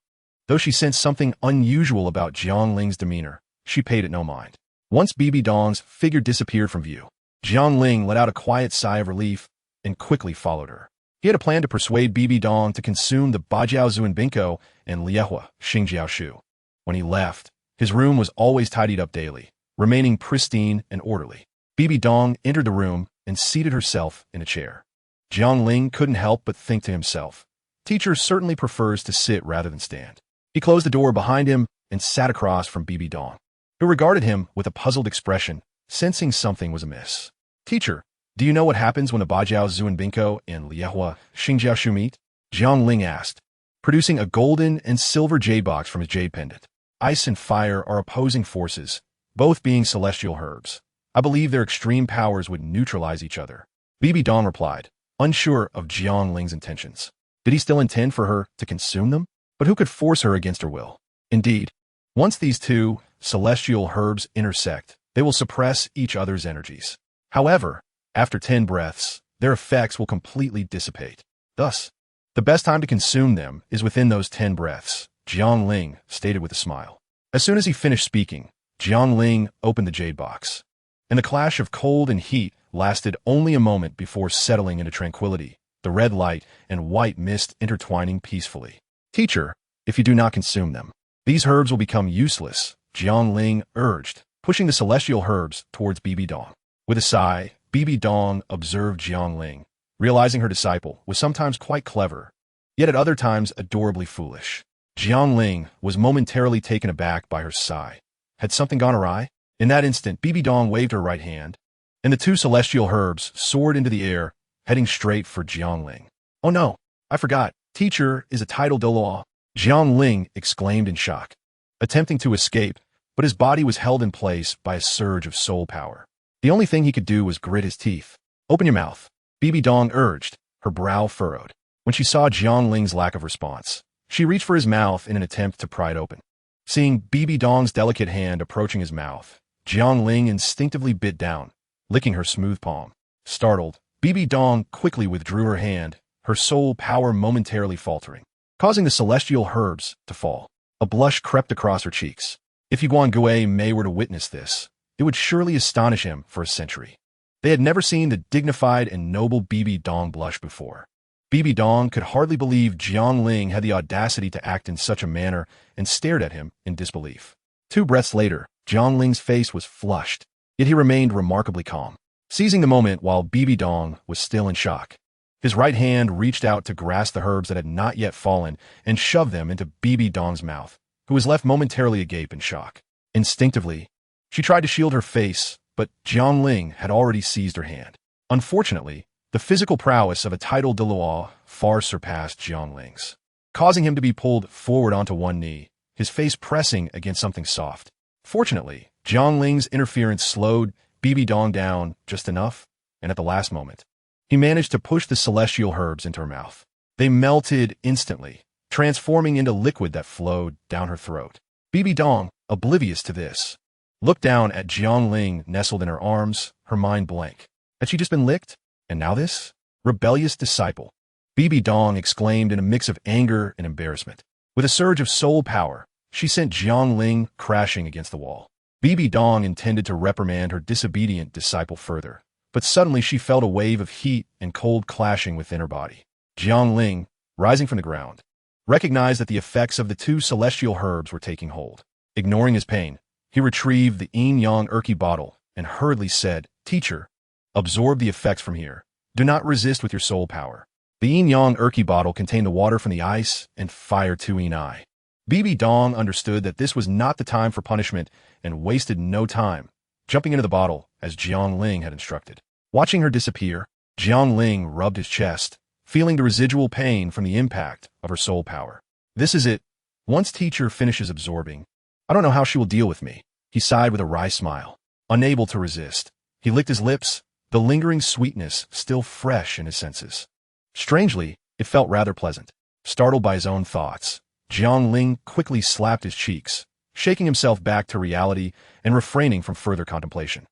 Though she sensed something unusual about Jiang Ling's demeanor, she paid it no mind. Once Bibi Dong's figure disappeared from view, Jiang Ling let out a quiet sigh of relief and quickly followed her. He had a plan to persuade Bibi Dong to consume the Bajiao Zuanbinko and Liehua Xingjiao Shu. When he left, his room was always tidied up daily, remaining pristine and orderly. Bibi Dong entered the room and seated herself in a chair. Jiang Ling couldn't help but think to himself, teacher certainly prefers to sit rather than stand. He closed the door behind him and sat across from Bibi Dong, who regarded him with a puzzled expression, sensing something was amiss. Teacher, do you know what happens when the Bajiao Zuanbinko and Liehua Xingjiao Shu meet? Jiang Ling asked, producing a golden and silver jade box from his jade pendant. Ice and fire are opposing forces, both being celestial herbs. I believe their extreme powers would neutralize each other. Bibi Dong replied, unsure of Jiang Ling's intentions. Did he still intend for her to consume them? But who could force her against her will? Indeed, once these two celestial herbs intersect, they will suppress each other's energies. However, after 10 breaths, their effects will completely dissipate. Thus, the best time to consume them is within those 10 breaths, Jiang Ling stated with a smile. As soon as he finished speaking, Jiang Ling opened the jade box, and the clash of cold and heat lasted only a moment before settling into tranquility, the red light and white mist intertwining peacefully. Teacher, if you do not consume them, these herbs will become useless, Jiang Ling urged, pushing the celestial herbs towards Bibi Dong. With a sigh, Bibi Dong observed Jiang Ling, realizing her disciple was sometimes quite clever, yet at other times adorably foolish. Jiang Ling was momentarily taken aback by her sigh. Had something gone awry? In that instant, Bibi Dong waved her right hand, and the two celestial herbs soared into the air, heading straight for Jiang Ling. Oh no, I forgot. Teacher is a title Douluo. Jiang Ling exclaimed in shock, attempting to escape, but his body was held in place by a surge of soul power. The only thing he could do was grit his teeth. Open your mouth, Bibi Dong urged, her brow furrowed. When she saw Jiang Ling's lack of response, she reached for his mouth in an attempt to pry it open. Seeing Bibi Dong's delicate hand approaching his mouth, Jiang Ling instinctively bit down, licking her smooth palm. Startled, Bibi Dong quickly withdrew her hand, her soul power momentarily faltering, causing the celestial herbs to fall. A blush crept across her cheeks. If Yuan Gui Mei were to witness this, it would surely astonish him for a century. They had never seen the dignified and noble Bibi Dong blush before. Bibi Dong could hardly believe Jiang Ling had the audacity to act in such a manner and stared at him in disbelief. 2 breaths later, Jiang Ling's face was flushed, yet he remained remarkably calm. Seizing the moment while Bibi Dong was still in shock, his right hand reached out to grasp the herbs that had not yet fallen and shoved them into Bibi Dong's mouth, who was left momentarily agape in shock. Instinctively, she tried to shield her face, but Jiang Ling had already seized her hand. Unfortunately, the physical prowess of a title Douluo far surpassed Jiang Ling's, causing him to be pulled forward onto one knee, his face pressing against something soft. Fortunately, Jiang Ling's interference slowed Bibi Dong down just enough, and at the last moment, he managed to push the celestial herbs into her mouth. They melted instantly, transforming into liquid that flowed down her throat. Bibi Dong, oblivious to this, looked down at Jiang Ling nestled in her arms, her mind blank. Had she just been licked? And now this? Rebellious disciple. Bibi Dong exclaimed in a mix of anger and embarrassment. With a surge of soul power, she sent Jiang Ling crashing against the wall. Bibi Dong intended to reprimand her disobedient disciple further, but suddenly she felt a wave of heat and cold clashing within her body. Jiang Ling, rising from the ground, recognized that the effects of the 2 celestial herbs were taking hold. Ignoring his pain, he retrieved the yin-yang erki bottle and hurriedly said, Teacher, absorb the effects from here. Do not resist with your soul power. The yin-yang erki bottle contained the water from the ice and fire 2 yin-ai. Bibi Dong understood that this was not the time for punishment and wasted no time, jumping into the bottle as Jiang Ling had instructed. Watching her disappear, Jiang Ling rubbed his chest, feeling the residual pain from the impact of her soul power. This is it. Once teacher finishes absorbing, I don't know how she will deal with me. He sighed with a wry smile. Unable to resist, he licked his lips, the lingering sweetness still fresh in his senses. Strangely, it felt rather pleasant. Startled by his own thoughts, Jiang Ling quickly slapped his cheeks, shaking himself back to reality and refraining from further contemplation.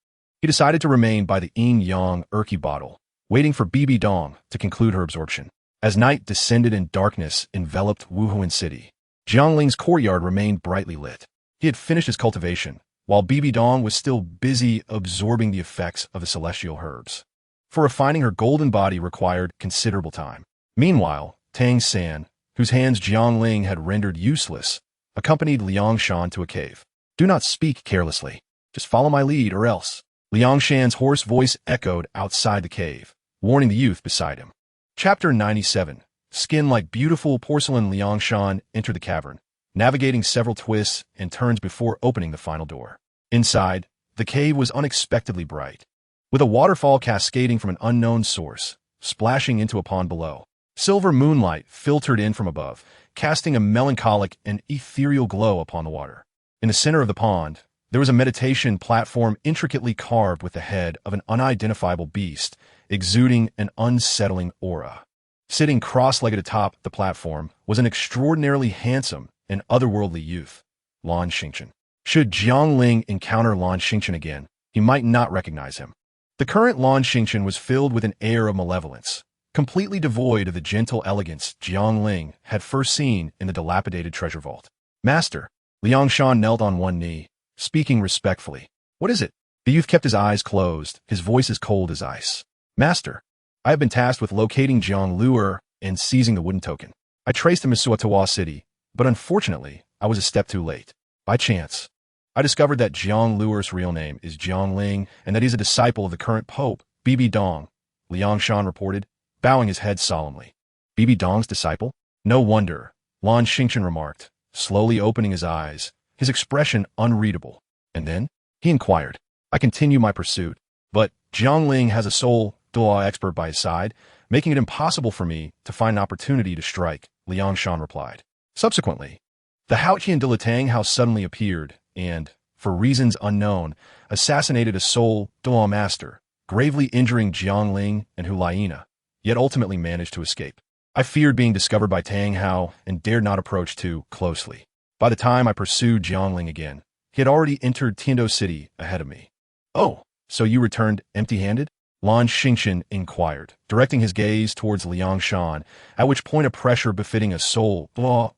He decided to remain by the yin-yang Urki bottle, waiting for Bibi Dong to conclude her absorption. As night descended and darkness enveloped Wuhuan City, Jiangling's courtyard remained brightly lit. He had finished his cultivation, while Bibi Dong was still busy absorbing the effects of the celestial herbs. For refining her golden body required considerable time. Meanwhile, Tang San, whose hands Jiangling had rendered useless, accompanied Liang Shan to a cave. "Do not speak carelessly. Just follow my lead or else." Liang Shan's hoarse voice echoed outside the cave, warning the youth beside him. Chapter 97. Skin like beautiful porcelain. Liang Shan entered the cavern, navigating several twists and turns before opening the final door. Inside, the cave was unexpectedly bright, with a waterfall cascading from an unknown source, splashing into a pond below. Silver moonlight filtered in from above, casting a melancholic and ethereal glow upon the water. In the center of the pond, there was a meditation platform intricately carved with the head of an unidentifiable beast, exuding an unsettling aura. Sitting cross-legged atop the platform was an extraordinarily handsome and otherworldly youth, Lan Xingchen. Should Jiangling encounter Lan Xingchen again, he might not recognize him. The current Lan Xingchen was filled with an air of malevolence, completely devoid of the gentle elegance Jiangling had first seen in the dilapidated treasure vault. "Master," Liang Shan knelt on one knee, speaking respectfully. "What is it?" The youth kept his eyes closed, his voice as cold as ice. "Master, I have been tasked with locating Jiang Luer and seizing the wooden token. I traced him to Suotawa City, but unfortunately, I was a step too late. By chance, I discovered that Jiang Luer's real name is Jiangling and that he's a disciple of the current pope, Bibi Dong," Liang Shan reported, bowing his head solemnly. "Bibi Dong's disciple? No wonder," Lan Xingchen remarked, slowly opening his eyes, his expression unreadable. "And then?" he inquired. "I continue my pursuit, but Jiangling has a soul Douluo expert by his side, making it impossible for me to find an opportunity to strike," Liang Shan replied. Subsequently, the Haotian de Latang House suddenly appeared and, for reasons unknown, assassinated a soul Douluo master, gravely injuring Jiangling and Hulaina, yet ultimately managed to escape. I feared being discovered by Tang Hao and dared not approach too closely. By the time I pursued Jiangling again, he had already entered Tiando City ahead of me. "Oh, so you returned empty-handed?" Lan Xingchen inquired, directing his gaze towards Liang Shan, at which point a pressure befitting a soul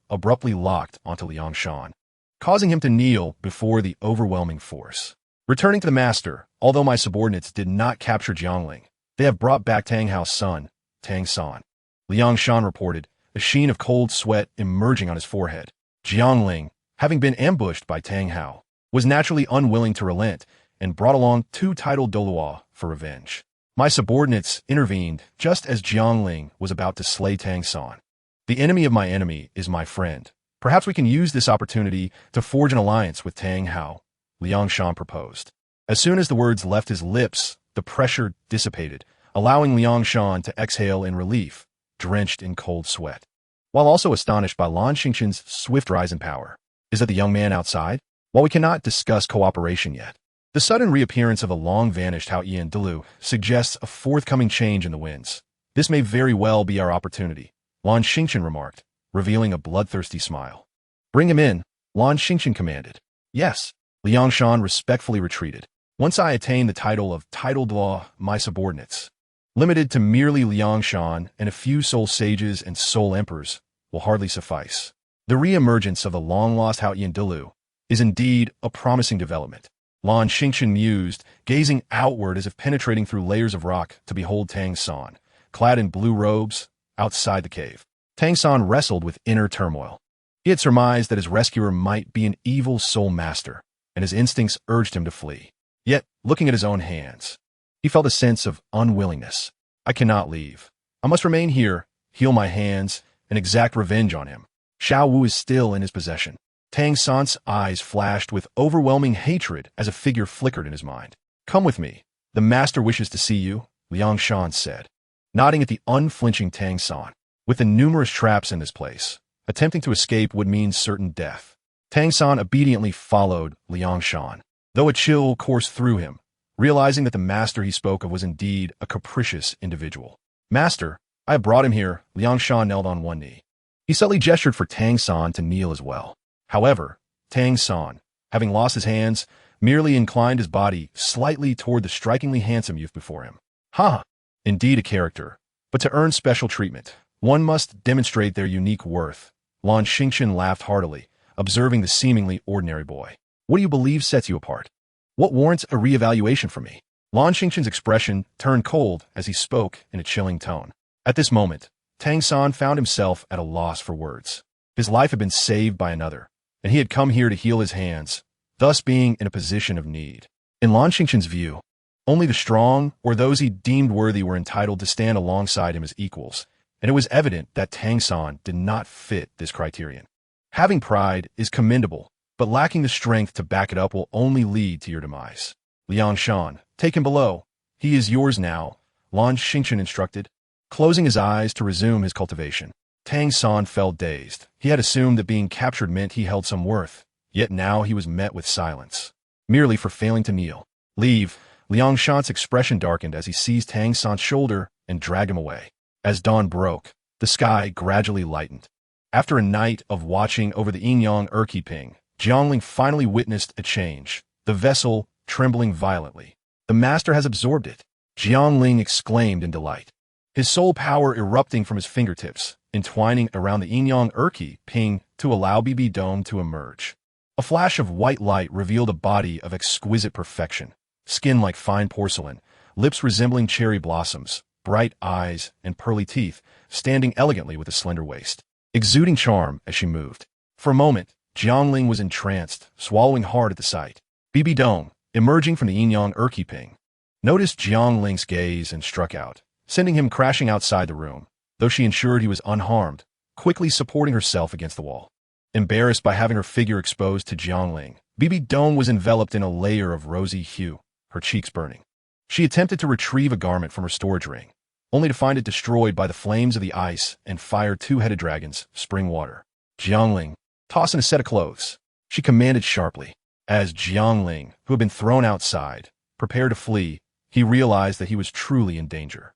abruptly locked onto Liang Shan, causing him to kneel before the overwhelming force. "Returning to the master, although my subordinates did not capture Jiangling, they have brought back Tang Hao's son, Tang San," Liang Shan reported, a sheen of cold sweat emerging on his forehead. Jiangling, having been ambushed by Tang Hao, was naturally unwilling to relent and brought along 2 titled Douluo for revenge. My subordinates intervened just as Jiangling was about to slay Tang San. "The enemy of my enemy is my friend. Perhaps we can use this opportunity to forge an alliance with Tang Hao," Liang Shan proposed. As soon as the words left his lips, the pressure dissipated, allowing Liang Shan to exhale in relief, drenched in cold sweat, while also astonished by Lan Xingchen's swift rise in power. "Is that the young man outside? While we cannot discuss cooperation yet, the sudden reappearance of a long-vanished Haotian Douluo suggests a forthcoming change in the winds. This may very well be our opportunity," Lan Xingchen remarked, revealing a bloodthirsty smile. "Bring him in," Lan Xingchen commanded. "Yes," Liang Shan respectfully retreated. "Once I attain the title of titled law, my subordinates, limited to merely Liang Shan and a few soul sages and soul emperors, will hardly suffice." The re-emergence of the long-lost Haotian Douluo is indeed a promising development, Lan Xingchen mused, gazing outward as if penetrating through layers of rock to behold Tang San, clad in blue robes, outside the cave. Tang San wrestled with inner turmoil. He had surmised that his rescuer might be an evil soul master, and his instincts urged him to flee. Yet, looking at his own hands, he felt a sense of unwillingness. "I cannot leave. I must remain here, heal my hands, and exact revenge on him. Xiao Wu is still in his possession." Tang San's eyes flashed with overwhelming hatred as a figure flickered in his mind. "Come with me. The master wishes to see you," Liang Shan said, nodding at the unflinching Tang San. With the numerous traps in this place, attempting to escape would mean certain death. Tang San obediently followed Liang Shan, though a chill coursed through him, realizing that the master he spoke of was indeed a capricious individual. "Master, I have brought him here." Liang Shan knelt on one knee. He subtly gestured for Tang San to kneel as well. However, Tang San, having lost his hands, merely inclined his body slightly toward the strikingly handsome youth before him. Ha! Indeed a character. But to earn special treatment, one must demonstrate their unique worth. Lan Xingchen laughed heartily, observing the seemingly ordinary boy. What do you believe sets you apart? What warrants a re-evaluation from me? Lan Xingchen's expression turned cold as he spoke in a chilling tone. At this moment, Tang San found himself at a loss for words. His life had been saved by another, and he had come here to heal his hands, thus being in a position of need. In Lan Xingchen's view, only the strong or those he deemed worthy were entitled to stand alongside him as equals, and it was evident that Tang San did not fit this criterion. Having pride is commendable, but lacking the strength to back it up will only lead to your demise. Liang Shan, take him below. He is yours now, Lan Xingchen instructed, closing his eyes to resume his cultivation. Tang San felt dazed. He had assumed that being captured meant he held some worth, yet now he was met with silence, merely for failing to kneel. Leave. Liang Shan's expression darkened as he seized Tang San's shoulder and dragged him away. As dawn broke, the sky gradually lightened. After a night of watching over the Yingyang Erqi-ping, Jiangling finally witnessed a change, the vessel trembling violently. The master has absorbed it, Jiangling exclaimed in delight. His soul power erupting from his fingertips, entwining around the Yingyang Erqi-ping to allow BB Dome to emerge. A flash of white light revealed a body of exquisite perfection, skin like fine porcelain, lips resembling cherry blossoms, bright eyes and pearly teeth, standing elegantly with a slender waist, exuding charm as she moved. For a moment, Jiangling was entranced, swallowing hard at the sight. BB Dome, emerging from the Yingyang Erqi-ping, noticed Jiangling's gaze and struck out, sending him crashing outside the room, though she ensured he was unharmed, quickly supporting herself against the wall. Embarrassed by having her figure exposed to Jiangling, BB Dome was enveloped in a layer of rosy hue, her cheeks burning. She attempted to retrieve a garment from her storage ring, only to find it destroyed by the flames of the ice and fire two-headed dragons, spring water. Jiangling, toss in a set of clothes, she commanded sharply. As Jiangling, who had been thrown outside, prepared to flee, he realized that he was truly in danger.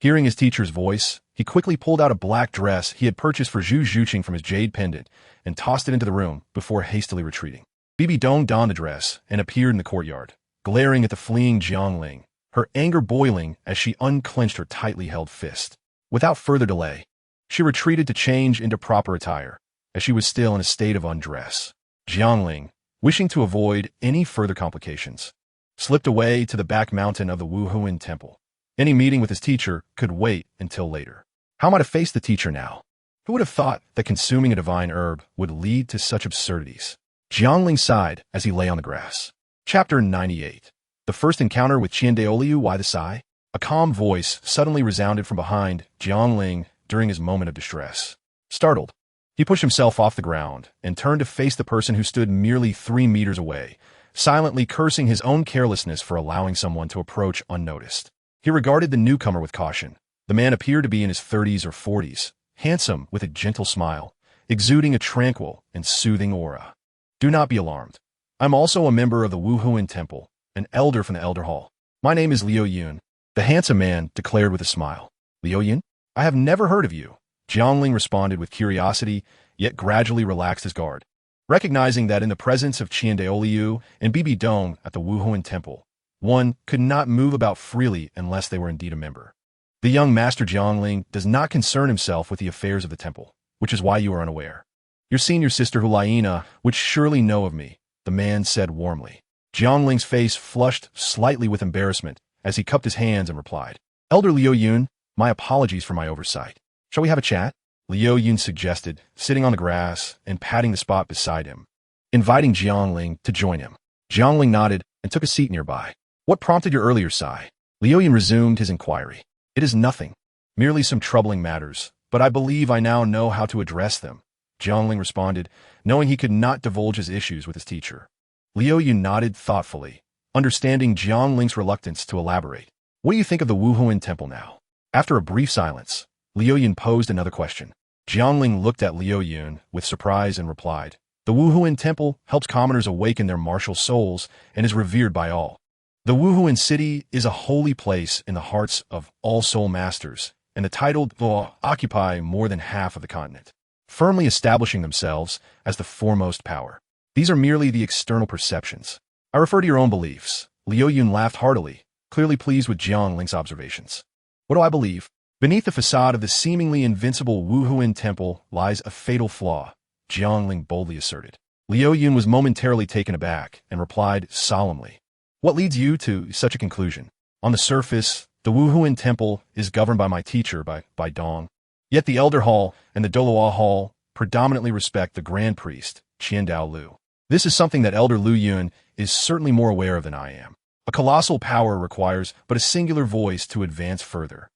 Hearing his teacher's voice, he quickly pulled out a black dress he had purchased for Zhu Zhuqing from his jade pendant and tossed it into the room before hastily retreating. BB Dong donned the dress and appeared in the courtyard, glaring at the fleeing Jiangling, her anger boiling as she unclenched her tightly held fist. Without further delay, she retreated to change into proper attire, as she was still in a state of undress. Jiangling, wishing to avoid any further complications, slipped away to the back mountain of the Wuhuan temple. Any meeting with his teacher could wait until later. How am I to face the teacher now? Who would have thought that consuming a divine herb would lead to such absurdities? Jiangling sighed as he lay on the grass. Chapter 98. The first encounter with Qiandaoliu. Why the sigh? A calm voice suddenly resounded from behind Jiangling during his moment of distress. Startled, he pushed himself off the ground and turned to face the person who stood merely 3 meters away, silently cursing his own carelessness for allowing someone to approach unnoticed. He regarded the newcomer with caution. The man appeared to be in his 30s or 40s, handsome with a gentle smile, exuding a tranquil and soothing aura. Do not be alarmed. I'm also a member of the Wuhuan Temple, an elder from the Elder Hall. My name is Liu Yun, the handsome man declared with a smile. Liu Yun? I have never heard of you. Jiangling responded with curiosity, yet gradually relaxed his guard. Recognizing that in the presence of Qiandaoliu and BB Dong at the Wuhuan Temple, one could not move about freely unless they were indeed a member. The young master Jiangling does not concern himself with the affairs of the temple, which is why you are unaware. Your senior sister Hulaina would surely know of me, the man said warmly. Jiangling's face flushed slightly with embarrassment as he cupped his hands and replied, Elder Liu Yun, my apologies for my oversight. Shall we have a chat? Liu Yun suggested, sitting on the grass and patting the spot beside him, inviting Jiangling to join him. Jiangling nodded and took a seat nearby. What prompted your earlier sigh? Liu Yun resumed his inquiry. It is nothing, merely some troubling matters, but I believe I now know how to address them, Jiangling responded, knowing he could not divulge his issues with his teacher. Liu Yun nodded thoughtfully, understanding Jiangling's reluctance to elaborate. What do you think of the Wuhuan Temple now? After a brief silence, Liu Yun posed another question. Jiangling looked at Liu Yun with surprise and replied, The Wuhuan Temple helps commoners awaken their martial souls and is revered by all. The Wuhuan city is a holy place in the hearts of all soul masters, and the titled Douluo occupy more than half of the continent, firmly establishing themselves as the foremost power. These are merely the external perceptions. I refer to your own beliefs. Liu Yun laughed heartily, clearly pleased with Jiang Ling's observations. What do I believe? Beneath the facade of the seemingly invincible Wuhuan temple lies a fatal flaw, Jiang Ling boldly asserted. Liu Yun was momentarily taken aback and replied solemnly. What leads you to such a conclusion? On the surface, the Wuhuan temple is governed by my teacher, by Dong. Yet the Elder Hall and the Douluo Hall predominantly respect the Grand Priest, Qian Dao Lu. This is something that Elder Liu Yun is certainly more aware of than I am. A colossal power requires but a singular voice to advance further.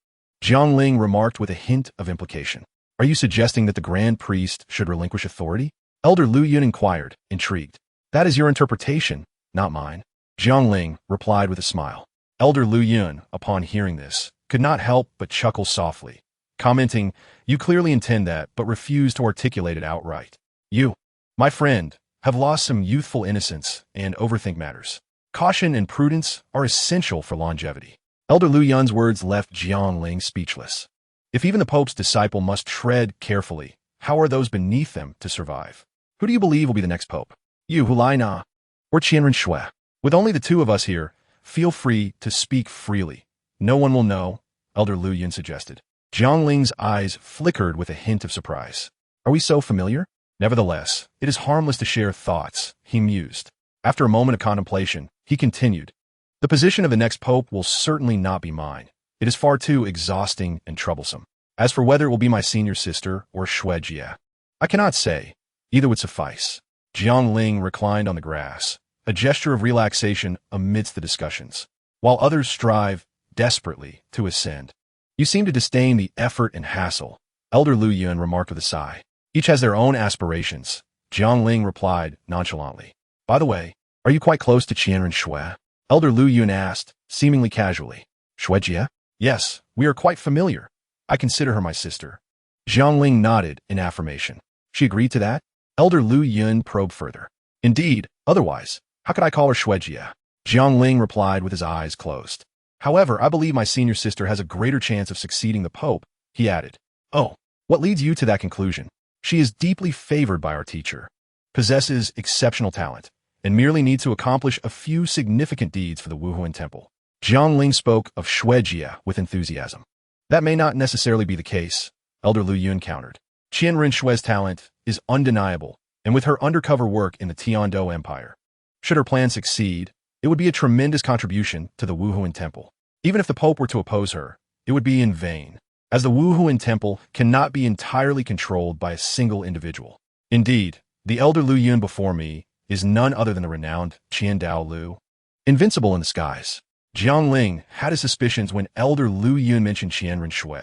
Jiang Ling remarked with a hint of implication. Are you suggesting that the Grand Priest should relinquish authority? Elder Liu Yun inquired, intrigued. That is your interpretation, not mine. Jiang Ling replied with a smile. Elder Liu Yun, upon hearing this, could not help but chuckle softly, commenting, You clearly intend that, but refuse to articulate it outright. You, my friend, have lost some youthful innocence and overthink matters. Caution and prudence are essential for longevity. Elder Liu Yun's words left Jiang Ling speechless. If even the Pope's disciple must tread carefully, how are those beneath them to survive? Who do you believe will be the next Pope? You, Hulai Na, or Qianren Shui? With only the two of us here, feel free to speak freely. No one will know, Elder Liu Yun suggested. Jiang Ling's eyes flickered with a hint of surprise. Are we so familiar? Nevertheless, it is harmless to share thoughts, he mused. After a moment of contemplation, he continued. The position of the next pope will certainly not be mine. It is far too exhausting and troublesome. As for whether it will be my senior sister or Shui Jie, I cannot say. Either would suffice. Jiang Ling reclined on the grass, a gesture of relaxation amidst the discussions, while others strive desperately to ascend. You seem to disdain the effort and hassle, Elder Liu Yun remarked with a sigh. Each has their own aspirations, Jiang Ling replied nonchalantly. By the way, are you quite close to Qianren Shui? Elder Liu Yun asked, seemingly casually. Shui Jie? Yes, we are quite familiar. I consider her my sister. Jiang Ling nodded in affirmation. She agreed to that? Elder Liu Yun probed further. Indeed, otherwise, how could I call her Shui Jie? Jiang Ling replied with his eyes closed. However, I believe my senior sister has a greater chance of succeeding the Pope, he added. Oh, what leads you to that conclusion? She is deeply favored by our teacher, possesses exceptional talent, and merely needs to accomplish a few significant deeds for the Wuhuan Temple. Jiang Ling spoke of Shui Jie with enthusiasm. That may not necessarily be the case, Elder Liu Yun countered. Qianren Shui's talent is undeniable, and with her undercover work in the Tiando Empire, should her plan succeed, it would be a tremendous contribution to the Wuhuan Temple. Even if the Pope were to oppose her, it would be in vain, as the Wuhuan Temple cannot be entirely controlled by a single individual. Indeed, the Elder Liu Yun before me is none other than the renowned Qian Dao Lu. Invincible in the skies. Jiang Ling had his suspicions when Elder Liu Yun mentioned Qianren Shui,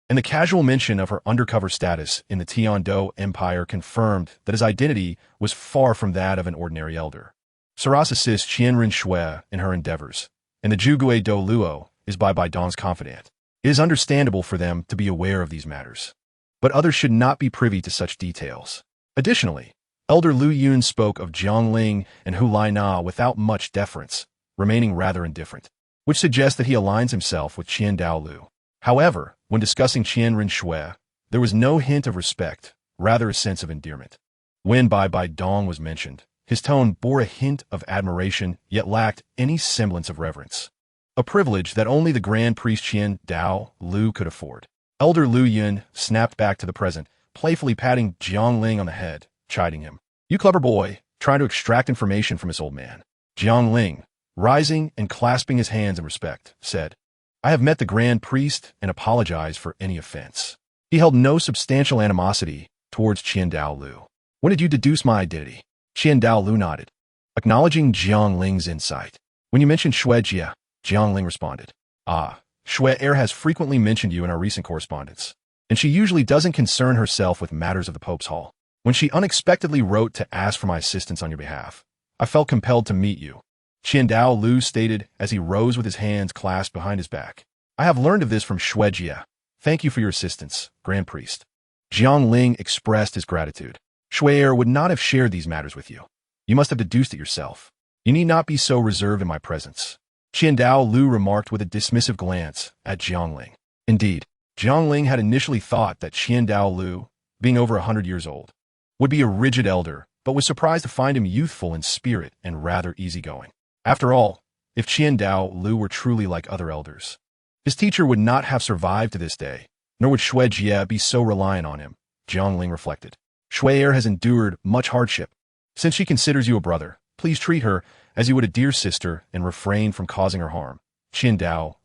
and the casual mention of her undercover status in the Tiando Empire confirmed that his identity was far from that of an ordinary elder. Saras assists Qianren Shui in her endeavors, and the Zhuge Douluo is by Dong's confidant. It is understandable for them to be aware of these matters, but others should not be privy to such details. Additionally, Elder Liu Yun spoke of Jiang Ling and Hulai Na without much deference, remaining rather indifferent, which suggests that he aligns himself with Qian Dao Lu. However, when discussing Qianren Shui, there was no hint of respect, rather a sense of endearment. When Bai Dong was mentioned, his tone bore a hint of admiration, yet lacked any semblance of reverence. A privilege that only the Grand Priest Qian Dao Lu could afford. Elder Liu Yun snapped back to the present, playfully patting Jiang Ling on the head, chiding him. You clever boy, trying to extract information from this old man. Jiang Ling, rising and clasping his hands in respect, said, I have met the Grand Priest and apologize for any offense. He held no substantial animosity towards Qian Dao Lu. When did you deduce my identity? Qian Dao Lu nodded, acknowledging Jiang Ling's insight. When you mentioned Shui Jie, Jiang Ling responded. Shui has frequently mentioned you in our recent correspondence, and she usually doesn't concern herself with matters of the Pope's Hall. When she unexpectedly wrote to ask for my assistance on your behalf, I felt compelled to meet you. Qian Dao Lu stated as he rose with his hands clasped behind his back. I have learned of this from Shui Jie. Thank you for your assistance, Grand Priest. Jiang Ling expressed his gratitude. Shui would not have shared these matters with you. You must have deduced it yourself. You need not be so reserved in my presence. Qian Dao Lu remarked with a dismissive glance at Jiang Ling. Indeed, Jiang Ling had initially thought that Qian Dao Lu, being over 100 years old, would be a rigid elder, but was surprised to find him youthful in spirit and rather easygoing. After all, if Lu were truly like other elders, his teacher would not have survived to this day, nor would Shui Jie be so reliant on him, Jiangling reflected. Shui has endured much hardship. Since she considers you a brother, please treat her as you would a dear sister and refrain from causing her harm.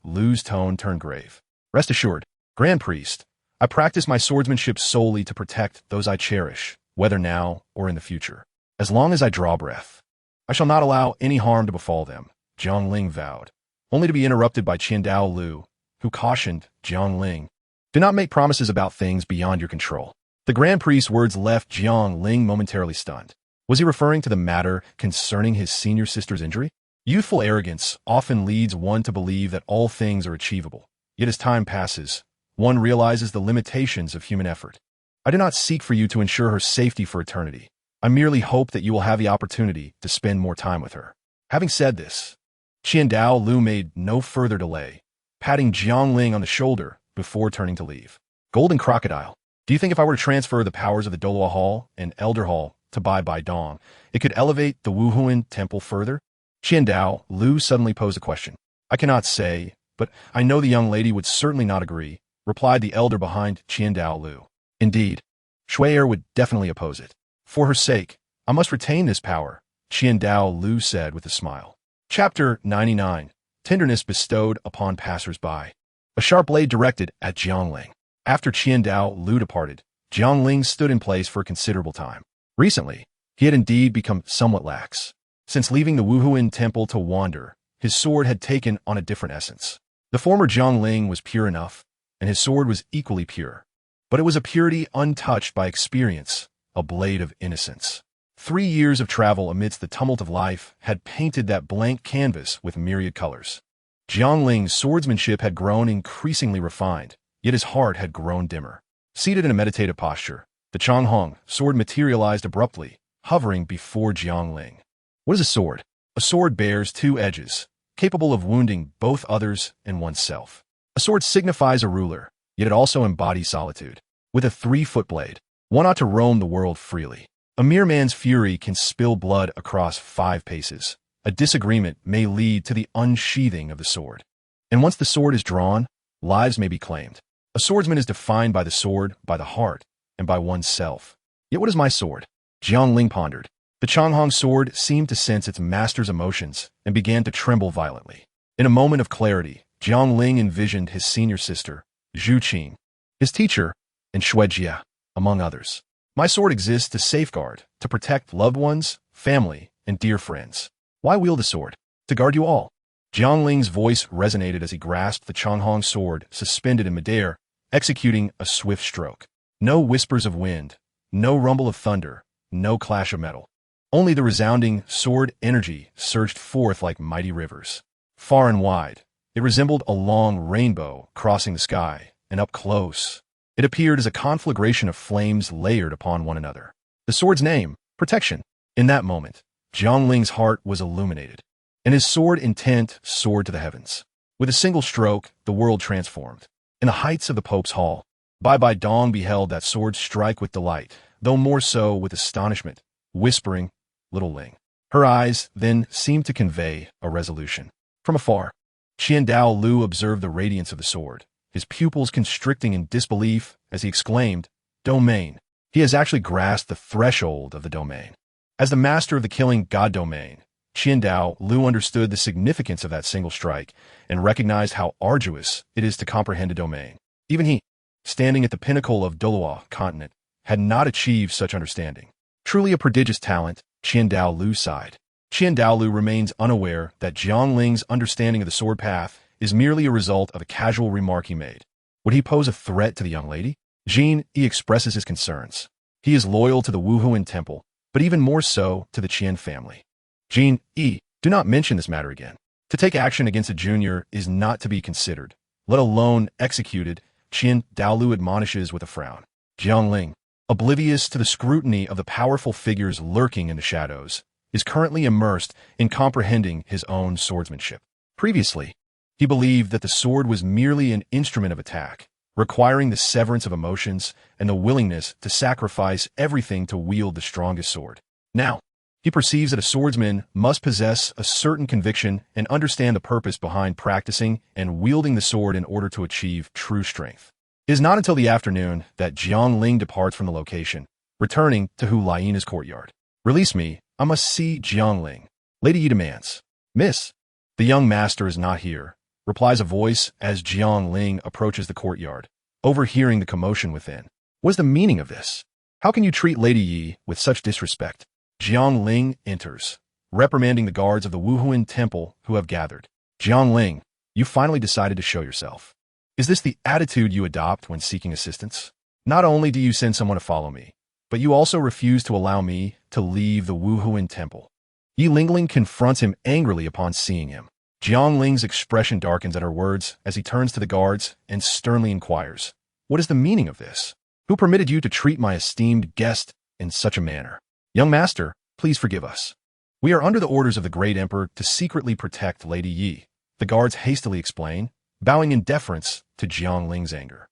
Lu's tone turned grave. Rest assured, Grand Priest, I practice my swordsmanship solely to protect those I cherish, whether now or in the future. As long as I draw breath, I shall not allow any harm to befall them, Jiangling vowed, only to be interrupted by Lu, who cautioned Jiangling, do not make promises about things beyond your control. The Grand Priest's words left Jiangling momentarily stunned. Was he referring to the matter concerning his senior sister's injury? Youthful arrogance often leads one to believe that all things are achievable. Yet as time passes, one realizes the limitations of human effort. I do not seek for you to ensure her safety for eternity. I merely hope that you will have the opportunity to spend more time with her. Having said this, Lu made no further delay, patting Jiangling on the shoulder before turning to leave. Golden Crocodile, do you think if I were to transfer the powers of the Douluo Hall and Elder Hall to Bai Dong, it could elevate the Wuhuan Temple further? Lu suddenly posed a question. I cannot say, but I know the young lady would certainly not agree, replied the elder behind Lu. Indeed, Shui would definitely oppose it. For her sake, I must retain this power, Lu said with a smile. Chapter 99. Tenderness bestowed upon passers-by. A sharp blade directed at Jiangling. After Lu departed, Jiangling stood in place for a considerable time. Recently, he had indeed become somewhat lax. Since leaving the Wuhuan Temple to wander, his sword had taken on a different essence. The former Jiangling was pure enough, and his sword was equally pure. But it was a purity untouched by experience, a blade of innocence. 3 years of travel amidst the tumult of life had painted that blank canvas with myriad colors. Jiangling's swordsmanship had grown increasingly refined, yet his heart had grown dimmer. Seated in a meditative posture, the Changhong sword materialized abruptly, hovering before Jiangling. What is a sword? A sword bears 2 edges, capable of wounding both others and oneself. A sword signifies a ruler, yet it also embodies solitude. With a 3-foot blade, one ought to roam the world freely. A mere man's fury can spill blood across 5 paces. A disagreement may lead to the unsheathing of the sword. And once the sword is drawn, lives may be claimed. A swordsman is defined by the sword, by the heart, and by oneself. Yet what is my sword? Jiangling pondered. The Changhong sword seemed to sense its master's emotions and began to tremble violently. In a moment of clarity, Jiangling envisioned his senior sister, Zhu Qing, his teacher, and Shui Jie, among others. My sword exists to safeguard, to protect loved ones, family, and dear friends. Why wield a sword? To guard you all. Jiangling's voice resonated as he grasped the Changhong sword suspended in midair, executing a swift stroke. No whispers of wind, no rumble of thunder, no clash of metal. Only the resounding sword energy surged forth like mighty rivers. Far and wide, it resembled a long rainbow crossing the sky, and up close, it appeared as a conflagration of flames layered upon one another. The sword's name, protection. In that moment, Jiangling's heart was illuminated, and his sword intent soared to the heavens. With a single stroke, the world transformed. In the heights of the Pope's Hall, Bai Dong beheld that sword strike with delight, though more so with astonishment, whispering, "Little Ling." Her eyes then seemed to convey a resolution. From afar, Lu observed the radiance of the sword, his pupils constricting in disbelief as he exclaimed, "Domain." He has actually grasped the threshold of the domain. As the master of the killing god domain, Lu understood the significance of that single strike and recognized how arduous it is to comprehend a domain. Even he, standing at the pinnacle of Douluo continent, had not achieved such understanding. Truly a prodigious talent, Lu sighed. Lu remains unaware that Jiangling's understanding of the sword path is merely a result of a casual remark he made. Would he pose a threat to the young lady? He expresses his concerns. He is loyal to the Wuhuan Temple, but even more so to the Qian family. Do not mention this matter again. To take action against a junior is not to be considered, let alone executed, Lu admonishes with a frown. Jiangling, oblivious to the scrutiny of the powerful figures lurking in the shadows, is currently immersed in comprehending his own swordsmanship. Previously, he believed that the sword was merely an instrument of attack, requiring the severance of emotions and the willingness to sacrifice everything to wield the strongest sword. Now, He perceives that a swordsman must possess a certain conviction and understand the purpose behind practicing and wielding the sword in order to achieve true strength. It is not until the afternoon that Jiang Ling departs from the location, returning to Hu Laiina's courtyard. "Release me, I must see Jiang Ling," Lady Yi demands. "Miss, the young master is not here," replies a voice as Jiang Ling approaches the courtyard, overhearing the commotion within. What is the meaning of this? How can you treat Lady Yi with such disrespect? Jiang Ling enters, reprimanding the guards of the Wuhuan temple who have gathered. "Jiang Ling, you finally decided to show yourself. Is this the attitude you adopt when seeking assistance? Not only do you send someone to follow me, but you also refuse to allow me to leave the Wuhuan temple." Yi Lingling confronts him angrily upon seeing him. Jiang Ling's expression darkens at her words as he turns to the guards and sternly inquires, "What is the meaning of this? Who permitted you to treat my esteemed guest in such a manner? Young master, please forgive us. We are under the orders of the great emperor to secretly protect Lady Yi," the guards hastily explain, bowing in deference to Jiang Ling's anger.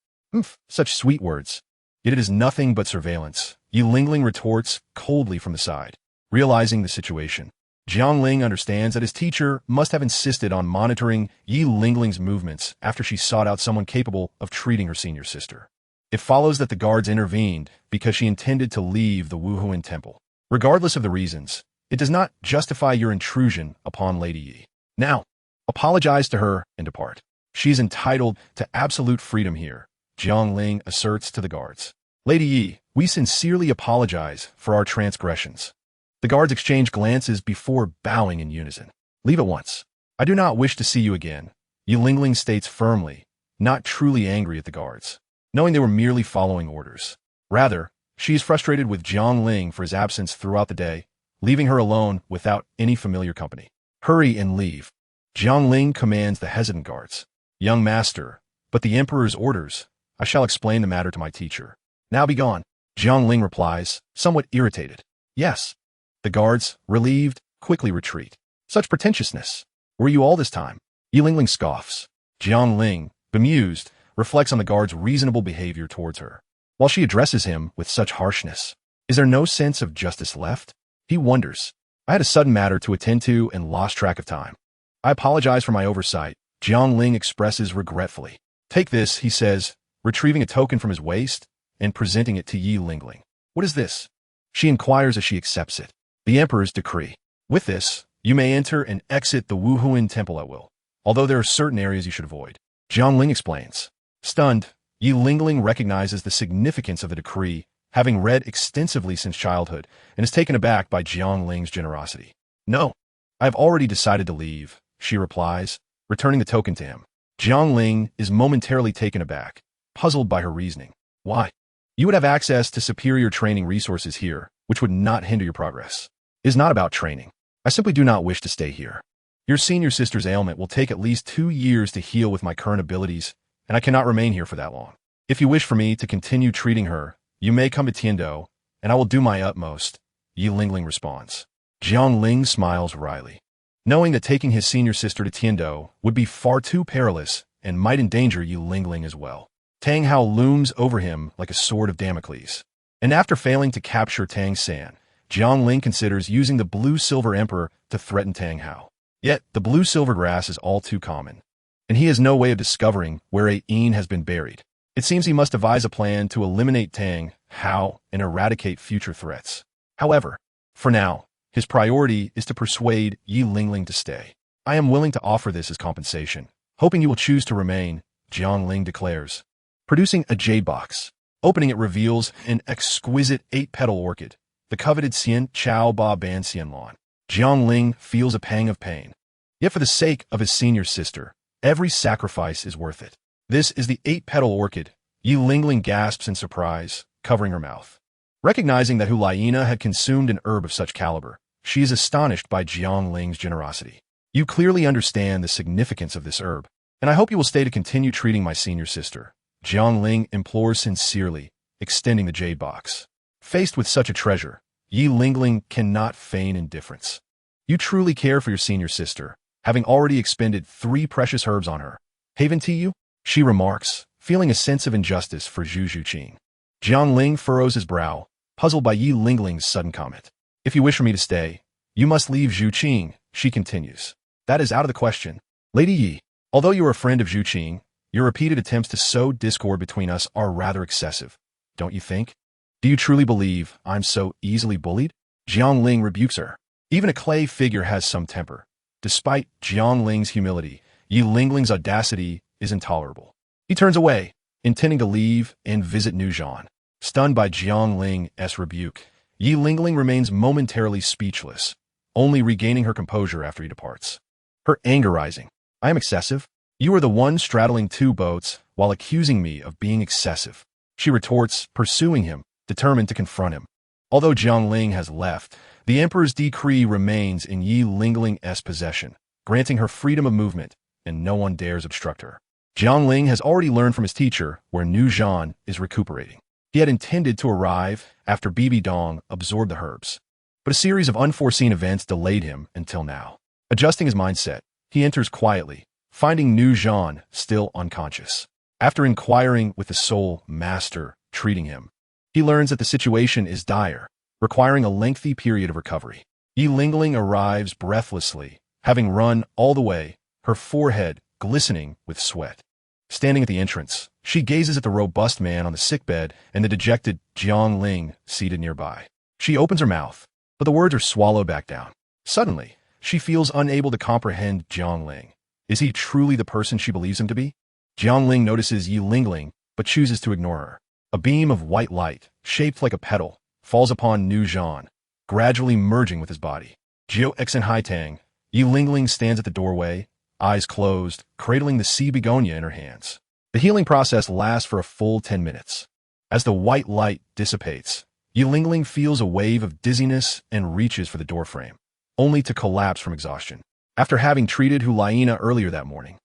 Such sweet words. Yet it is nothing but surveillance, Yi Lingling retorts coldly from the side. Realizing the situation, Jiang Ling understands that his teacher must have insisted on monitoring Yi Lingling's movements after she sought out someone capable of treating her senior sister. It follows that the guards intervened because she intended to leave the Wuhuan temple. Regardless of the reasons, it does not justify your intrusion upon Lady Yi. Now, apologize to her and depart. She is entitled to absolute freedom here, Jiang Ling asserts to the guards. "Lady Yi, we sincerely apologize for our transgressions." The guards exchange glances before bowing in unison. "Leave at once. I do not wish to see you again," Yi Lingling states firmly, not truly angry at the guards, knowing they were merely following orders. Rather, she is frustrated with Jiang Ling for his absence throughout the day, leaving her alone without any familiar company. "Hurry and leave," Jiang Ling commands the hesitant guards. "Young master, but the emperor's orders. I shall explain the matter to my teacher." "Now be gone," Jiang Ling replies, somewhat irritated. "Yes." The guards, relieved, quickly retreat. "Such pretentiousness. Were you all this time?" Yi Lingling scoffs. Jiang Ling, bemused, reflects on the guard's reasonable behavior towards her, while she addresses him with such harshness. Is there no sense of justice left? He wonders. "I had a sudden matter to attend to and lost track of time. I apologize for my oversight," Jiang Ling expresses regretfully. "Take this," he says, retrieving a token from his waist and presenting it to Yi Lingling. "What is this?" She inquires as she accepts it. "The emperor's decree. With this, you may enter and exit the Wuhuan temple at will, although there are certain areas you should avoid," Jiang Ling explains. Stunned, Yi Lingling recognizes the significance of the decree, having read extensively since childhood, and is taken aback by Jiang Ling's generosity. "No, I have already decided to leave," she replies, returning the token to him. Jiang Ling is momentarily taken aback, puzzled by her reasoning. "Why? You would have access to superior training resources here, which would not hinder your progress." "It is not about training. I simply do not wish to stay here. Your senior sister's ailment will take at least 2 years to heal with my current abilities, and I cannot remain here for that long. If you wish for me to continue treating her, you may come to Tiandou, and I will do my utmost," Yi Lingling responds. Jiang Ling smiles wryly. Knowing that taking his senior sister to Tiandou would be far too perilous and might endanger Yi Lingling as well, Tang Hao looms over him like a sword of Damocles. And after failing to capture Tang San, Jiang Ling considers using the Blue-Silver Emperor to threaten Tang Hao. Yet, the blue-silver grass is all too common, and he has no way of discovering where Ain has been buried. It seems he must devise a plan to eliminate Tang Hao and eradicate future threats. However, for now, his priority is to persuade Yi Lingling to stay. "I am willing to offer this as compensation, hoping you will choose to remain," Jiang Ling declares. Producing a jade box. Opening it reveals an exquisite 8-petal orchid, the coveted Xian Chao Ba Ban Xian Lan. Jiang Ling feels a pang of pain. Yet for the sake of his senior sister, every sacrifice is worth it. "This is the 8-petal orchid," Yi Lingling gasps in surprise, covering her mouth. Recognizing that Hu Laiina had consumed an herb of such caliber, she is astonished by Jiang Ling's generosity. "You clearly understand the significance of this herb, and I hope you will stay to continue treating my senior sister," Jiang Ling implores sincerely, extending the jade box. Faced with such a treasure, Yi Lingling cannot feign indifference. "You truly care for your senior sister, having already expended 3 precious herbs on her, haven't you?" she remarks, feeling a sense of injustice for Zhu Zhuqing. Jiang Ling furrows his brow, puzzled by Yi Lingling's sudden comment. If you wish for me to stay, you must leave Zhu Qing, she continues. That is out of the question. Lady Yi, although you are a friend of Zhu Qing, your repeated attempts to sow discord between us are rather excessive, don't you think? Do you truly believe I'm so easily bullied? Jiang Ling rebukes her. Even a clay figure has some temper. Despite Jiang Ling's humility, Yi Lingling's audacity is intolerable. He turns away, intending to leave and visit Nuzhan. Stunned by Jiang Ling's rebuke, Yi Lingling remains momentarily speechless, only regaining her composure after he departs. Her anger rising. I am excessive? You are the one straddling two boats while accusing me of being excessive. She retorts, pursuing him, determined to confront him. Although Jiang Ling has left, the Emperor's decree remains in Yi Lingling's possession, granting her freedom of movement, and no one dares obstruct her. Jiang Ling has already learned from his teacher where Nuzhan is recuperating. He had intended to arrive after Bibi Dong absorbed the herbs, but a series of unforeseen events delayed him until now. Adjusting his mindset, he enters quietly, finding Nuzhan still unconscious. After inquiring with the Soul Master treating him, he learns that the situation is dire, requiring a lengthy period of recovery. Yi Lingling arrives breathlessly, having run all the way, her forehead glistening with sweat. Standing at the entrance, she gazes at the robust man on the sickbed and the dejected Jiang Ling seated nearby. She opens her mouth, but the words are swallowed back down. Suddenly, she feels unable to comprehend Jiang Ling. Is he truly the person she believes him to be? Jiang Ling notices Yi Lingling, but chooses to ignore her. A beam of white light, shaped like a petal, falls upon Nuzhan, gradually merging with his body. Jiao Xen Haitang, Yi Lingling stands at the doorway, eyes closed, cradling the sea begonia in her hands. The healing process lasts for a full 10 minutes. As the white light dissipates, Yi Lingling feels a wave of dizziness and reaches for the doorframe, only to collapse from exhaustion. After having treated Hulaina earlier that morning,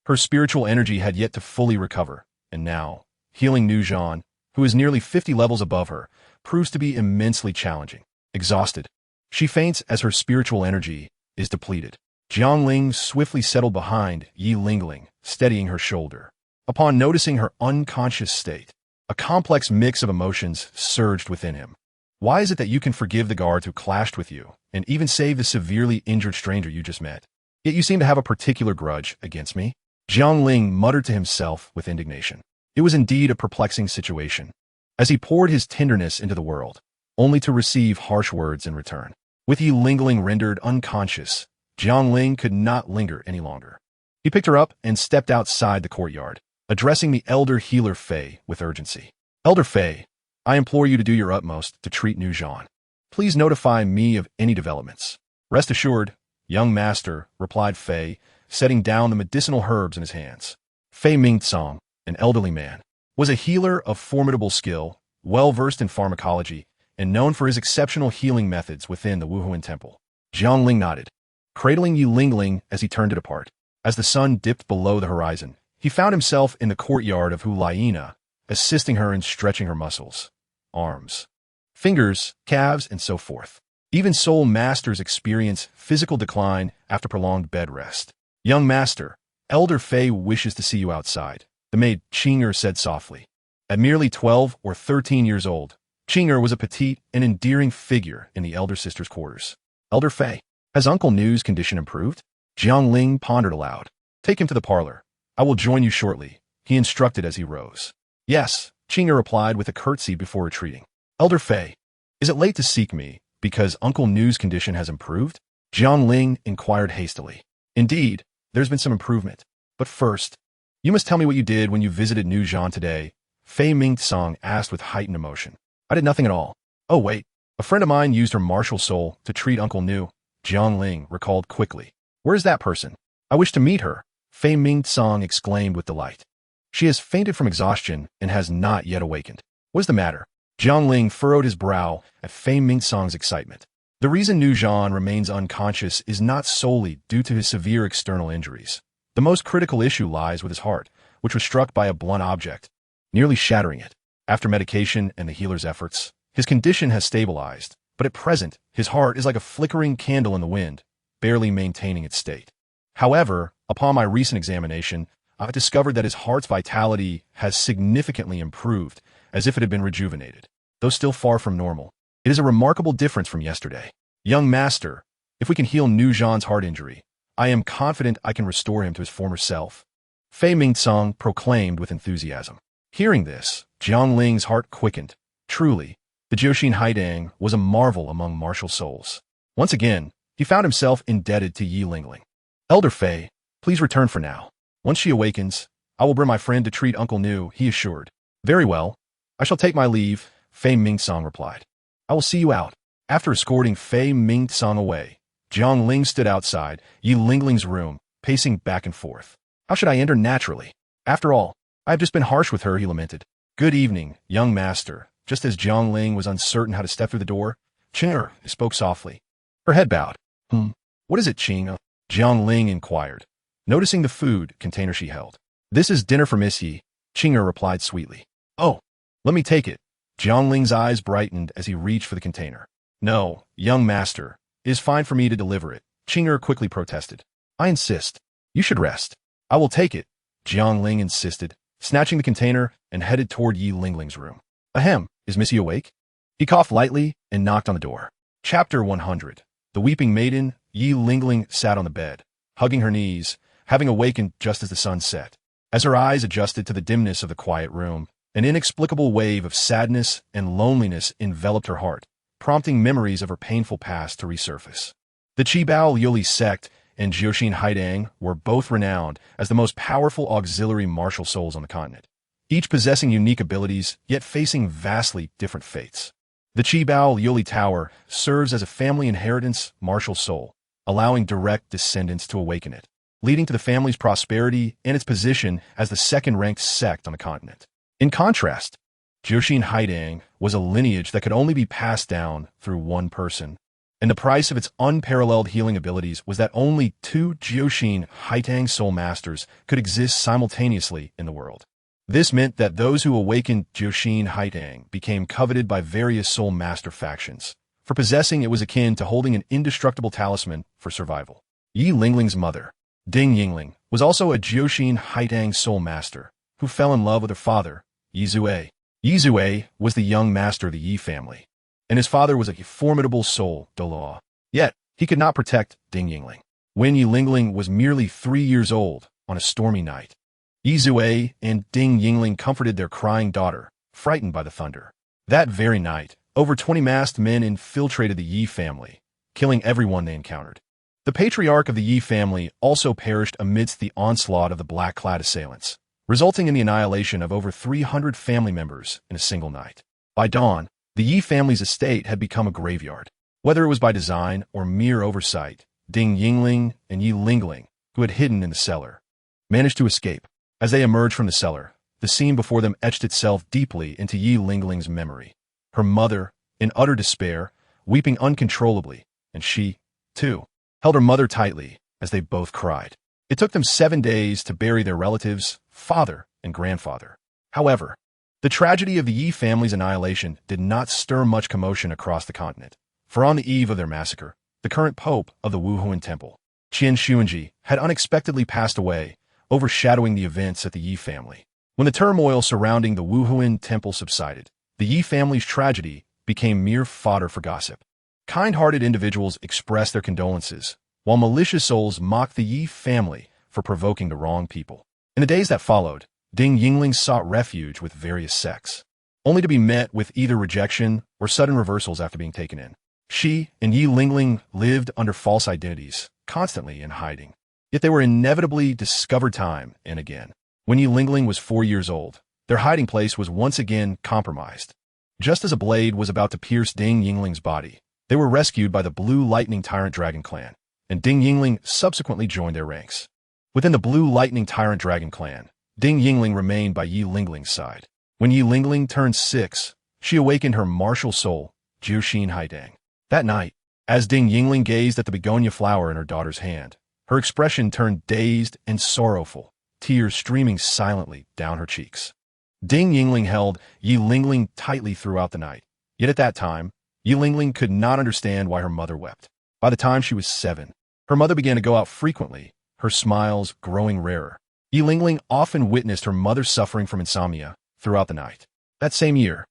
her spiritual energy had yet to fully recover, and now, healing Nuzhan, who is nearly 50 levels above her, proves to be immensely challenging. Exhausted, she faints as her spiritual energy is depleted. Jiang Ling swiftly settled behind Yi Lingling, steadying her shoulder. Upon noticing her unconscious state, a complex mix of emotions surged within him. Why is it that you can forgive the guards who clashed with you, and even save the severely injured stranger you just met? Yet you seem to have a particular grudge against me? Jiang Ling muttered to himself with indignation. It was indeed a perplexing situation, as he poured his tenderness into the world, only to receive harsh words in return. With Yi Lingling rendered unconscious, Jiang Ling could not linger any longer. He picked her up and stepped outside the courtyard, addressing the elder healer Fei with urgency. Elder Fei, I implore you to do your utmost to treat Nuzhan. Please notify me of any developments. Rest assured, young master, replied Fei, setting down the medicinal herbs in his hands. Fei Mingtsong, an elderly man, was a healer of formidable skill, well-versed in pharmacology, and known for his exceptional healing methods within the Wuhuan Temple. Jiang Ling nodded, cradling Yi Lingling as he turned it apart. As the sun dipped below the horizon, he found himself in the courtyard of Hulaina, assisting her in stretching her muscles, arms, fingers, calves, and so forth. Even soul masters experience physical decline after prolonged bed rest. Young master, Elder Fei wishes to see you outside, the maid Qinger said softly. At merely 12 or 13 years old, Qinger was a petite and endearing figure in the elder sister's quarters. Elder Fei, has Uncle Nu's condition improved? Jiang Ling pondered aloud. Take him to the parlor. I will join you shortly, he instructed as he rose. Yes, Qinger replied with a curtsy before retreating. Elder Fei, is it late to seek me because Uncle Nu's condition has improved? Jiang Ling inquired hastily. Indeed, there's been some improvement. But first, you must tell me what you did when you visited Nuzhan today, Fei Mingtsong asked with heightened emotion. I did nothing at all. Oh wait, a friend of mine used her martial soul to treat Uncle Nu, Jiang Ling recalled quickly. Where is that person? I wish to meet her, Fei Mingtsong exclaimed with delight. She has fainted from exhaustion and has not yet awakened. What is the matter? Jiang Ling furrowed his brow at Fei Mingtsong's excitement. The reason Nuzhan remains unconscious is not solely due to his severe external injuries. The most critical issue lies with his heart, which was struck by a blunt object, nearly shattering it. After medication and the healer's efforts, his condition has stabilized, but at present, his heart is like a flickering candle in the wind, barely maintaining its state. However, upon my recent examination, I discovered that his heart's vitality has significantly improved, as if it had been rejuvenated. Though still far from normal, It is a remarkable difference from yesterday. Young master, if we can heal Nu Zhan's heart injury, I am confident I can restore him to his former self. Fei Mingtsong proclaimed with enthusiasm. Hearing this, Jiang Ling's heart quickened. Truly, the Jiuxin Haidang was a marvel among martial souls. Once again, he found himself indebted to Yi Lingling. Elder Fei, please return for now. Once she awakens, I will bring my friend to treat Uncle Nu, he assured. Very well. I shall take my leave, Fei Mingtsong replied. I will see you out. After escorting Fei Mingtsong away, Jiang Ling stood outside Yi Lingling's room, pacing back and forth. How should I enter naturally? After all, I have just been harsh with her, he lamented. Good evening, young master. Just as Jiang Ling was uncertain how to step through the door, Qing spoke softly. Her head bowed. What is it, Qing? Jiang Ling inquired, noticing the food container she held. This is dinner for Miss Yi, Qing replied sweetly. Oh, let me take it. Jiang Ling's eyes brightened as he reached for the container. No, young master, it is fine for me to deliver it, Qing quickly protested. I insist. You should rest. I will take it, Jiang Ling insisted, snatching the container and headed toward Yi Lingling's room. Ahem, is Missy awake? He coughed lightly and knocked on the door. Chapter 100. The Weeping Maiden. Yi Lingling sat on the bed, hugging her knees, having awakened just as the sun set. As her eyes adjusted to the dimness of the quiet room, an inexplicable wave of sadness and loneliness enveloped her heart, prompting memories of her painful past to resurface. The Qibao Yuli sect and Jiuxin Haidang were both renowned as the most powerful auxiliary martial souls on the continent, each possessing unique abilities, yet facing vastly different fates. The Qibao Yuli Tower serves as a family inheritance martial soul, allowing direct descendants to awaken it, leading to the family's prosperity and its position as the second-ranked sect on the continent. In contrast, Jiuxin Haidang was a lineage that could only be passed down through one person, and the price of its unparalleled healing abilities was that only two Jiuxin Haidang soul masters could exist simultaneously in the world. This meant that those who awakened Jiuxin Haidang became coveted by various soul master factions. For possessing it was akin to holding an indestructible talisman for survival. Yi Lingling's mother, Ding Yingling, was also a Jiuxin Haidang soul master, who fell in love with her father, Yi Zue. Yi Zue was the young master of the Yi family, and his father was a formidable soul, Douluo. Yet, he could not protect Ding Yingling. When Yi Lingling was merely 3 years old on a stormy night, Yi Zue and Ding Yingling comforted their crying daughter, frightened by the thunder. That very night, over 20 masked men infiltrated the Yi family, killing everyone they encountered. The patriarch of the Yi family also perished amidst the onslaught of the black-clad assailants, resulting in the annihilation of over 300 family members in a single night. By dawn, the Yi family's estate had become a graveyard. Whether it was by design or mere oversight, Ding Yingling and Yi Lingling, who had hidden in the cellar, managed to escape. As they emerged from the cellar, the scene before them etched itself deeply into Yi Lingling's memory. Her mother, in utter despair, weeping uncontrollably, and she, too, held her mother tightly as they both cried. It took them 7 days to bury their relatives, father and grandfather. However, the tragedy of the Yi family's annihilation did not stir much commotion across the continent, for on the eve of their massacre, the current pope of the Wuhuan Temple, Qian Xuanji, had unexpectedly passed away, overshadowing the events at the Yi family. When the turmoil surrounding the Wuhuan Temple subsided, the Yi family's tragedy became mere fodder for gossip. Kind-hearted individuals expressed their condolences, while malicious souls mocked the Yi family for provoking the wrong people. In the days that followed, Ding Yingling sought refuge with various sects, only to be met with either rejection or sudden reversals after being taken in. She and Yi Lingling lived under false identities, constantly in hiding. Yet they were inevitably discovered time and again. When Yi Lingling was 4 years old, their hiding place was once again compromised. Just as a blade was about to pierce Ding Yingling's body, they were rescued by the Blue Lightning Tyrant Dragon Clan, and Ding Yingling subsequently joined their ranks. Within the Blue Lightning Tyrant Dragon Clan, Ding Yingling remained by Yi Lingling's side. When Yi Lingling turned 6, she awakened her martial soul, Jiuxin Haidang. That night, as Ding Yingling gazed at the begonia flower in her daughter's hand, her expression turned dazed and sorrowful, tears streaming silently down her cheeks. Ding Yingling held Yi Lingling tightly throughout the night. Yet at that time, Yi Lingling could not understand why her mother wept. By the time she was 7, her mother began to go out frequently, her smiles growing rarer. Yi Lingling often witnessed her mother suffering from insomnia throughout the night. That same year,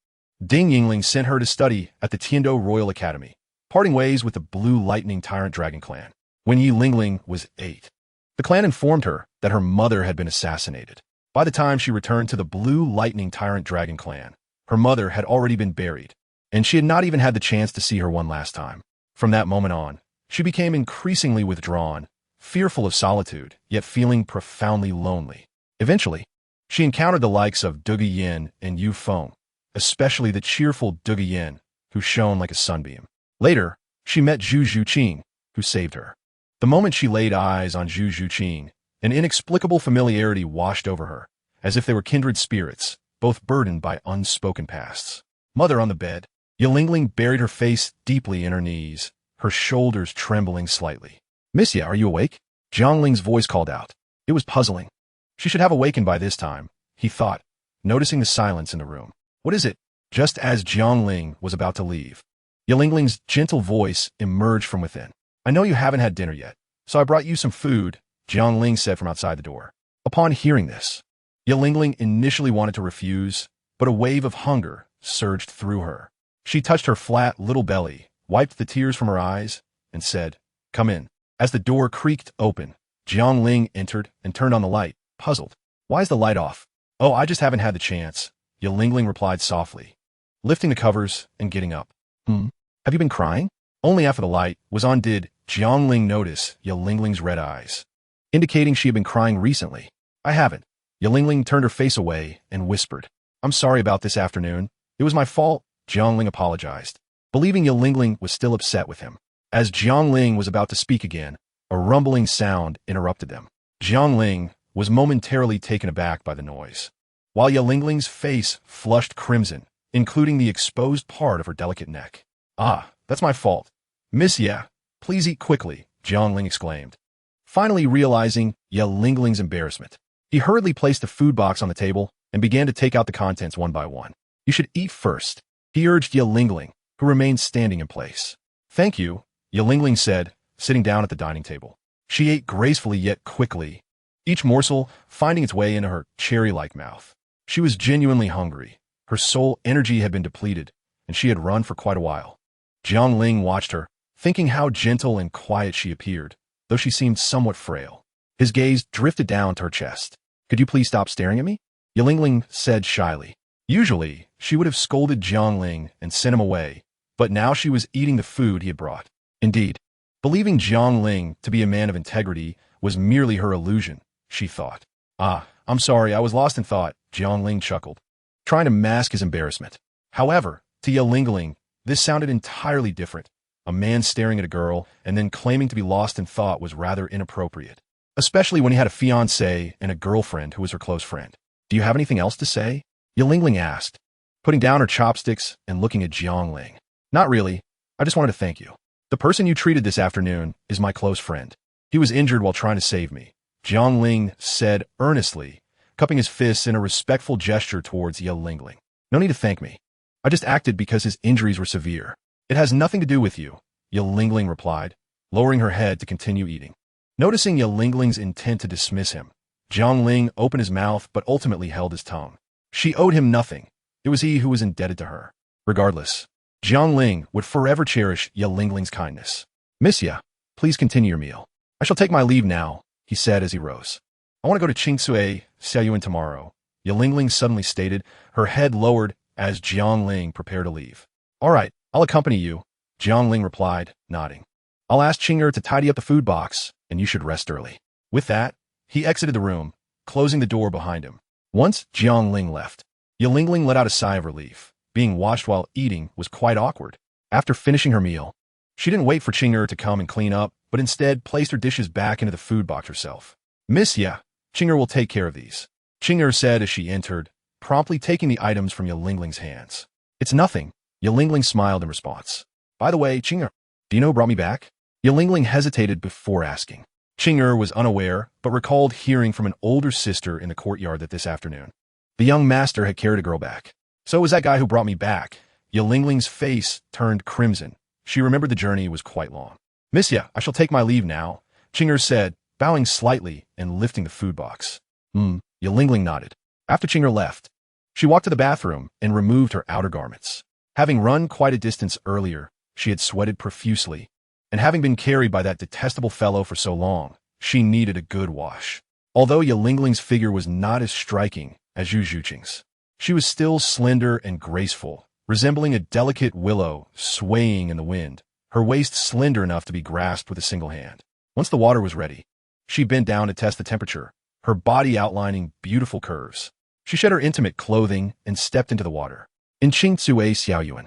Ding Yingling sent her to study at the Tiando Royal Academy, parting ways with the Blue Lightning Tyrant Dragon clan when Yi Lingling was 8. The clan informed her that her mother had been assassinated. By the time she returned to the Blue Lightning Tyrant Dragon clan, her mother had already been buried, and she had not even had the chance to see her one last time. From that moment on, she became increasingly withdrawn, fearful of solitude, yet feeling profoundly lonely. Eventually, she encountered the likes of Duge Yin and Yu Feng, especially the cheerful Duge Yin, who shone like a sunbeam. Later, she met Zhu Zhuqing, who saved her. The moment she laid eyes on Zhu Zhuqing, an inexplicable familiarity washed over her, as if they were kindred spirits, both burdened by unspoken pasts. Mother on the bed, Yi Lingling buried her face deeply in her knees, her shoulders trembling slightly. "Missia, are you awake?" Jiang Ling's voice called out. It was puzzling. She should have awakened by this time, he thought, noticing the silence in the room. "What is it?" Just as Jiang Ling was about to leave, Yi Lingling's gentle voice emerged from within. "I know you haven't had dinner yet, so I brought you some food," Jiang Ling said from outside the door. Upon hearing this, Yi Lingling initially wanted to refuse, but a wave of hunger surged through her. She touched her flat little belly, wiped the tears from her eyes, and said, "Come in." As the door creaked open, Jiang Ling entered and turned on the light, puzzled. "Why is the light off?" "Oh, I just haven't had the chance," Yi Lingling replied softly, lifting the covers and getting up. Have you been crying?" Only after the light was on did Jiang Ling notice Yi Lingling's red eyes, indicating she had been crying recently. "I haven't." Yi Lingling turned her face away and whispered, "I'm sorry about this afternoon. It was my fault." Jiang Ling apologized, believing Yi Lingling was still upset with him. As Jiang Ling was about to speak again, a rumbling sound interrupted them. Jiang Ling was momentarily taken aback by the noise, while Yi Lingling's face flushed crimson, including the exposed part of her delicate neck. "Ah, that's my fault. Miss Ye, please eat quickly," Jiang Ling exclaimed. Finally realizing Yi Lingling's embarrassment, he hurriedly placed the food box on the table and began to take out the contents one by one. "You should eat first," he urged Yi Lingling, who remained standing in place. "Thank you," Yi Lingling said, sitting down at the dining table. She ate gracefully yet quickly, each morsel finding its way into her cherry-like mouth. She was genuinely hungry. Her soul energy had been depleted, and she had run for quite a while. Jiang Ling watched her, thinking how gentle and quiet she appeared, though she seemed somewhat frail. His gaze drifted down to her chest. "Could you please stop staring at me?" Yi Lingling said shyly. Usually, she would have scolded Jiang Ling and sent him away, but now she was eating the food he had brought. Indeed, believing Jiang Ling to be a man of integrity was merely her illusion, she thought. "Ah, I'm sorry, I was lost in thought," Jiang Ling chuckled, trying to mask his embarrassment. However, to Yi Lingling, this sounded entirely different. A man staring at a girl and then claiming to be lost in thought was rather inappropriate, especially when he had a fiancée and a girlfriend who was her close friend. "Do you have anything else to say?" Yi Lingling asked, putting down her chopsticks and looking at Jiang Ling. "Not really. I just wanted to thank you. The person you treated this afternoon is my close friend. He was injured while trying to save me," Jiang Ling said earnestly, cupping his fists in a respectful gesture towards Yi Lingling. "No need to thank me. I just acted because his injuries were severe. It has nothing to do with you," Yi Lingling replied, lowering her head to continue eating. Noticing Yi Lingling's intent to dismiss him, Jiang Ling opened his mouth but ultimately held his tongue. She owed him nothing. It was he who was indebted to her. Regardless, Jiang Ling would forever cherish Yi Lingling's kindness. "Miss Ye, please continue your meal. I shall take my leave now," he said as he rose. "I want to go to Qingsui Seiyuan tomorrow," Yi Lingling suddenly stated, her head lowered as Jiang Ling prepared to leave. "All right, I'll accompany you," Jiang Ling replied, nodding. "I'll ask Qing'er to tidy up the food box, and you should rest early." With that, he exited the room, closing the door behind him. Once Jiang Ling left, Yi Lingling let out a sigh of relief. Being watched while eating was quite awkward. After finishing her meal, she didn't wait for Qing'er to come and clean up, but instead placed her dishes back into the food box herself. "Miss Ye, Qing'er will take care of these," Qing'er said as she entered, promptly taking the items from Yi Lingling's hands. "It's nothing," Yi Lingling smiled in response. "By the way, Qing'er, do you know who brought me back?" Yi Lingling hesitated before asking. Qing'er was unaware, but recalled hearing from an older sister in the courtyard that this afternoon, the young master had carried a girl back. "So it was that guy who brought me back." Yi Lingling's face turned crimson. She remembered the journey was quite long. "Miss Ye, I shall take my leave now," Qing'er said, bowing slightly and lifting the food box. Yi Lingling nodded. After Qing'er left, She walked to the bathroom and removed her outer garments. Having run quite a distance earlier, she had sweated profusely, and having been carried by that detestable fellow for so long, she needed a good wash. Although Yilingling's figure was not as striking as Zhu Zhuqing's, she was still slender and graceful, resembling a delicate willow swaying in the wind, her waist slender enough to be grasped with a single hand. Once the water was ready, she bent down to test the temperature, her body outlining beautiful curves. She shed her intimate clothing and stepped into the water. In Qingzue Xiaoyuan,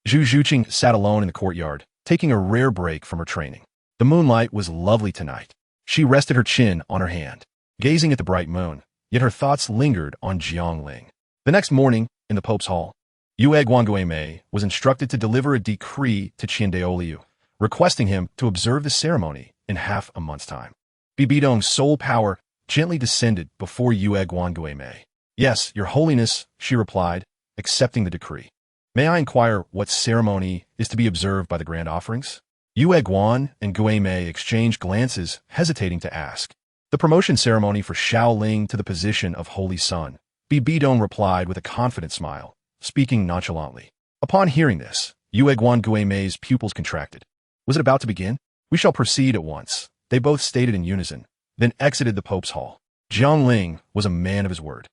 Zhu Zhuqing sat alone in the courtyard, taking a rare break from her training. The moonlight was lovely tonight. She rested her chin on her hand, gazing at the bright moon, yet her thoughts lingered on Jiangling. The next morning, in the Pope's hall, Yue Guanguimei was instructed to deliver a decree to Qiandaoliu, requesting him to observe the ceremony in half a month's time. Bibidong's soul power gently descended before Yue Guanguimei. Yes, Your Holiness, she replied, accepting the decree. May I inquire what ceremony is to be observed by the grand offerings? Yue Guan and Guimei exchanged glances, hesitating to ask. The promotion ceremony for Shaoling to the position of Holy Son, Bibidong replied with a confident smile, speaking nonchalantly. Upon hearing this, Yue Guan Guimei's pupils contracted. Was it about to begin? We shall proceed at once, they both stated in unison, then exited the Pope's hall. Jiangling was a man of his word.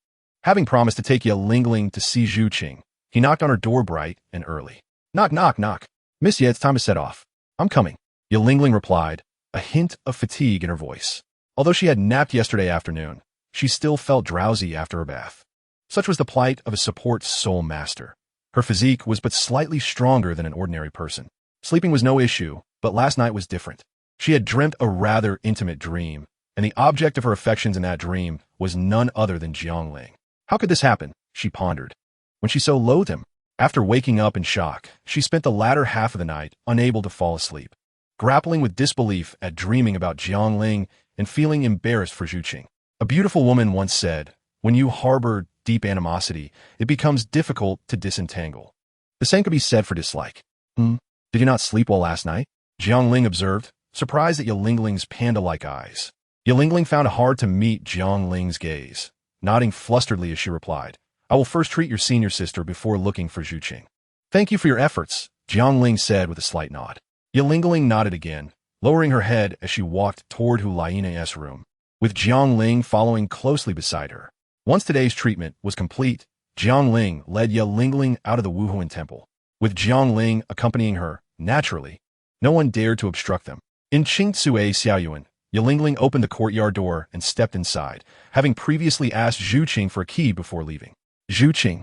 Having promised to take Yilingling to see Zhu Qing, he knocked on her door bright and early. Knock, knock, knock. Miss Ye, it's time to set off. I'm coming. Yilingling replied, a hint of fatigue in her voice. Although she had napped yesterday afternoon, she still felt drowsy after her bath. Such was the plight of a support soul master. Her physique was but slightly stronger than an ordinary person. Sleeping was no issue, but last night was different. She had dreamt a rather intimate dream, and the object of her affections in that dream was none other than Jiangling. How could this happen, she pondered, when she so loathed him? After waking up in shock, she spent the latter half of the night unable to fall asleep, grappling with disbelief at dreaming about Jiangling and feeling embarrassed for Zhu Qing. A beautiful woman once said, when you harbor deep animosity, it becomes difficult to disentangle. The same could be said for dislike. Did you not sleep well last night? Jiangling observed, surprised at Yilingling's panda-like eyes. Yilingling found it hard to meet Jiangling's gaze, nodding flusteredly as she replied, I will first treat your senior sister before looking for Zhu Qing. Thank you for your efforts, Jiangling said with a slight nod. Yilingling nodded again, lowering her head as she walked toward Hulaine's room, with Jiangling following closely beside her. Once today's treatment was complete, Jiangling led Yilingling out of the Wuhuan temple. With Jiangling accompanying her, naturally, no one dared to obstruct them. In Qingzue Xiaoyuan, Yilingling opened the courtyard door and stepped inside, having previously asked Zhu Qing for a key before leaving. Zhu Qing.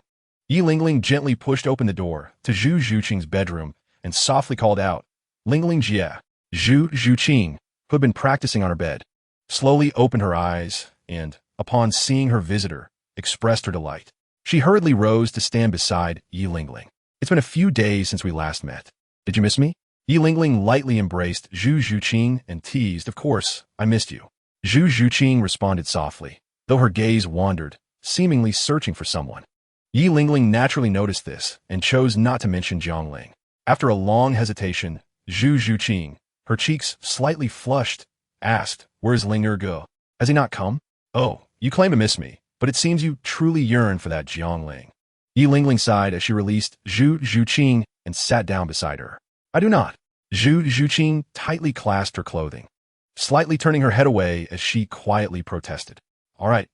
Yilingling gently pushed open the door to Zhu Zhuqing's bedroom and softly called out, Lingling Jie. Zhu Zhuqing, who had been practicing on her bed, slowly opened her eyes and, upon seeing her visitor, expressed her delight. She hurriedly rose to stand beside Yilingling. It's been a few days since we last met. Did you miss me? Yilingling lightly embraced Zhu Zhuqing and teased, of course, I missed you. Zhu Zhuqing responded softly, though her gaze wandered, seemingly searching for someone. Yilingling naturally noticed this and chose not to mention Jiangling. After a long hesitation, Zhu Zhuqing, her cheeks slightly flushed, asked, Where's Ling go? Has he not come? Oh, you claim to miss me, but it seems you truly yearn for that Jiangling. Yilingling sighed as she released Zhu Zhuqing and sat down beside her. I do not. Zhu Zhuqing tightly clasped her clothing, slightly turning her head away as she quietly protested. All right,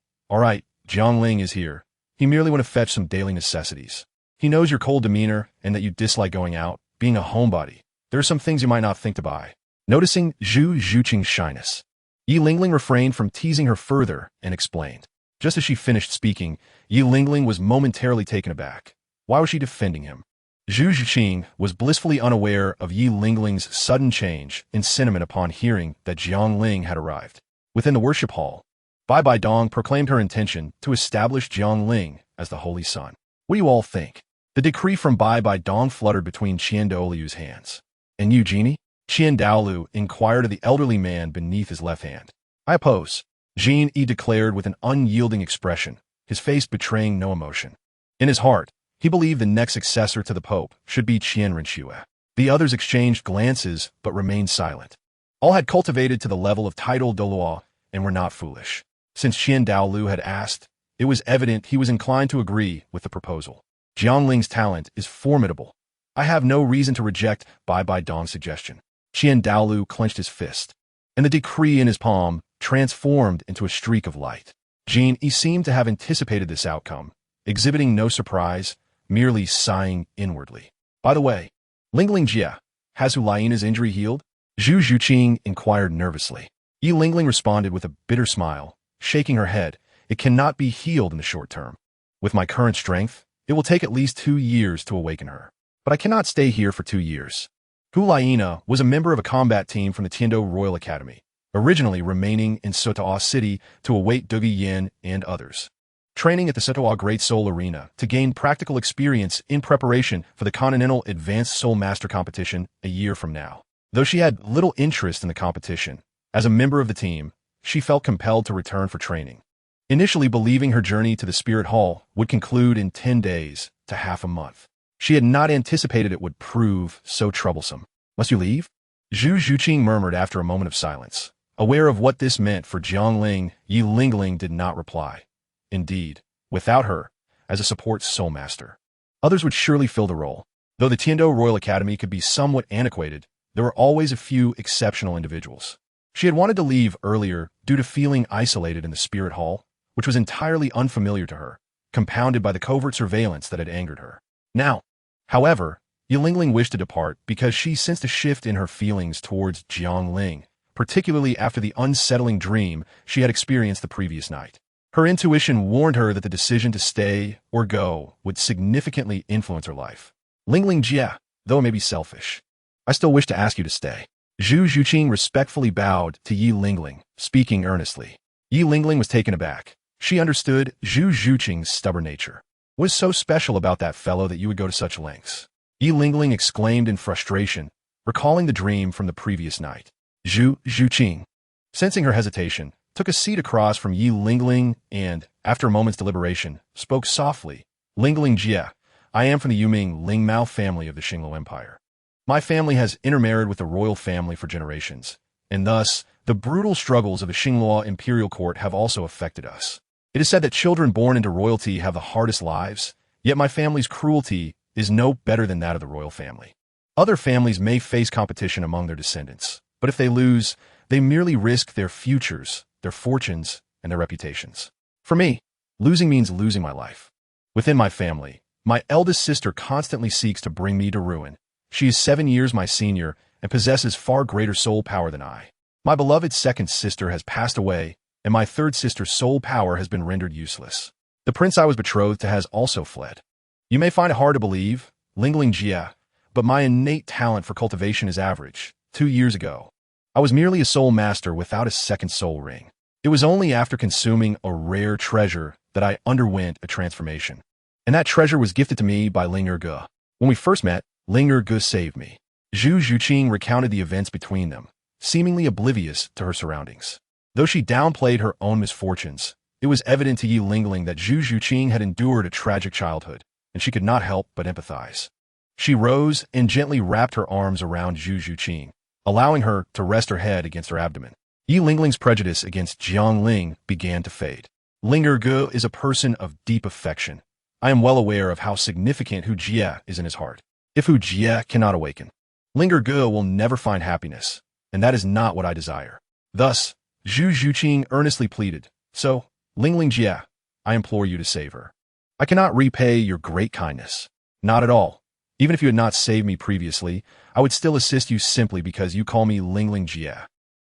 Jiangling is here. He merely want to fetch some daily necessities. He knows your cold demeanor and that you dislike going out, being a homebody. There are some things you might not think to buy. Noticing Zhu Zhuqing's shyness, Yilingling refrained from teasing her further and explained. Just as she finished speaking, Yilingling was momentarily taken aback. Why was she defending him? Zhu Zhuqing was blissfully unaware of Yilingling's sudden change in sentiment upon hearing that Jiangling had arrived. Within the worship hall, Bai Bai Dong proclaimed her intention to establish Jiangling as the Holy Son. What do you all think? The decree from Bai Bai Dong fluttered between Qiandaoliu's hands. And you, Genie? Qiandaoliu inquired of the elderly man beneath his left hand. I oppose, Jean E declared with an unyielding expression, his face betraying no emotion. In his heart, he believed the next successor to the Pope should be Qian Renshue. The others exchanged glances but remained silent. All had cultivated to the level of title Douluo and were not foolish. Since Qiandaoliu had asked, It was evident he was inclined to agree with the proposal. Jiangling's talent is formidable. I have no reason to reject Bai Dong's suggestion. Douluo clenched his fist, and the decree in his palm transformed into a streak of light. He seemed to have anticipated this outcome, exhibiting no surprise, merely sighing inwardly. By the way, Lingling Jie, has Hu Laiana's injury healed? Zhu Zhuqing inquired nervously. Yi Lingling responded with a bitter smile, shaking her head. It cannot be healed in the short term. With my current strength, it will take at least 2 years to awaken her. But I cannot stay here for 2 years. Hu Laiana was a member of a combat team from the Tiando Royal Academy, originally remaining in Sotoa City to await Dugi Yin and others. Training at the Sotoa Great Soul Arena to gain practical experience in preparation for the Continental Advanced Soul Master Competition a year from now. Though she had little interest in the competition, as a member of the team, she felt compelled to return for training. Initially believing her journey to the Spirit Hall would conclude in 10 days to half a month. She had not anticipated it would prove so troublesome. Must you leave? Zhu Zhuqing murmured after a moment of silence. Aware of what this meant for Jiangling, Yi Lingling did not reply. Indeed, without her, as a support soul master, others would surely fill the role. Though the Tiando Royal Academy could be somewhat antiquated, there were always a few exceptional individuals. She had wanted to leave earlier due to feeling isolated in the Spirit Hall, which was entirely unfamiliar to her, compounded by the covert surveillance that had angered her. Now, however, Yi Lingling wished to depart because she sensed a shift in her feelings towards Jiangling, particularly after the unsettling dream she had experienced the previous night. Her intuition warned her that the decision to stay or go would significantly influence her life. Lingling Jie, though it may be selfish, I still wish to ask you to stay. Zhu Zhuqing respectfully bowed to Yi Lingling, speaking earnestly. Yi Lingling was taken aback. She understood Zhu Zhuqing's stubborn nature. What is so special about that fellow that you would go to such lengths? Yi Lingling exclaimed in frustration, recalling the dream from the previous night. Zhu Zhuqing, sensing her hesitation, took a seat across from Yi Lingling and, after a moment's deliberation, spoke softly. Lingling Jie, I am from the Yuming Lingmao family of the Xingluo Empire. My family has intermarried with the royal family for generations, and thus, the brutal struggles of the Xingluo imperial court have also affected us. It is said that children born into royalty have the hardest lives, yet my family's cruelty is no better than that of the royal family. Other families may face competition among their descendants, but if they lose, they merely risk their futures, their fortunes, and their reputations. For me, losing means losing my life. Within my family, my eldest sister constantly seeks to bring me to ruin. She is 7 years my senior and possesses far greater soul power than I. My beloved second sister has passed away, and my third sister's soul power has been rendered useless. The prince I was betrothed to has also fled. You may find it hard to believe, Lingling Jie, but my innate talent for cultivation is average. 2 years ago, I was merely a soul master without a second soul ring. It was only after consuming a rare treasure that I underwent a transformation. And that treasure was gifted to me by Ling Erge. When we first met, Ling Erge saved me. Zhu Zhuqing recounted the events between them, seemingly oblivious to her surroundings. Though she downplayed her own misfortunes, it was evident to Yi Lingling that Zhu Zhuqing had endured a tragic childhood, and she could not help but empathize. She rose and gently wrapped her arms around Zhu Zhuqing, allowing her to rest her head against her abdomen. Yi Lingling's prejudice against Jiangling began to fade. Ling Erge is a person of deep affection. I am well aware of how significant Hu Jie is in his heart. If Hu Jie cannot awaken, Ling Erge will never find happiness, and that is not what I desire. Thus, Zhu Zhuqing earnestly pleaded, so, Lingling Jie, I implore you to save her. I cannot repay your great kindness. Not at all. Even if you had not saved me previously, I would still assist you simply because you call me Lingling Jie.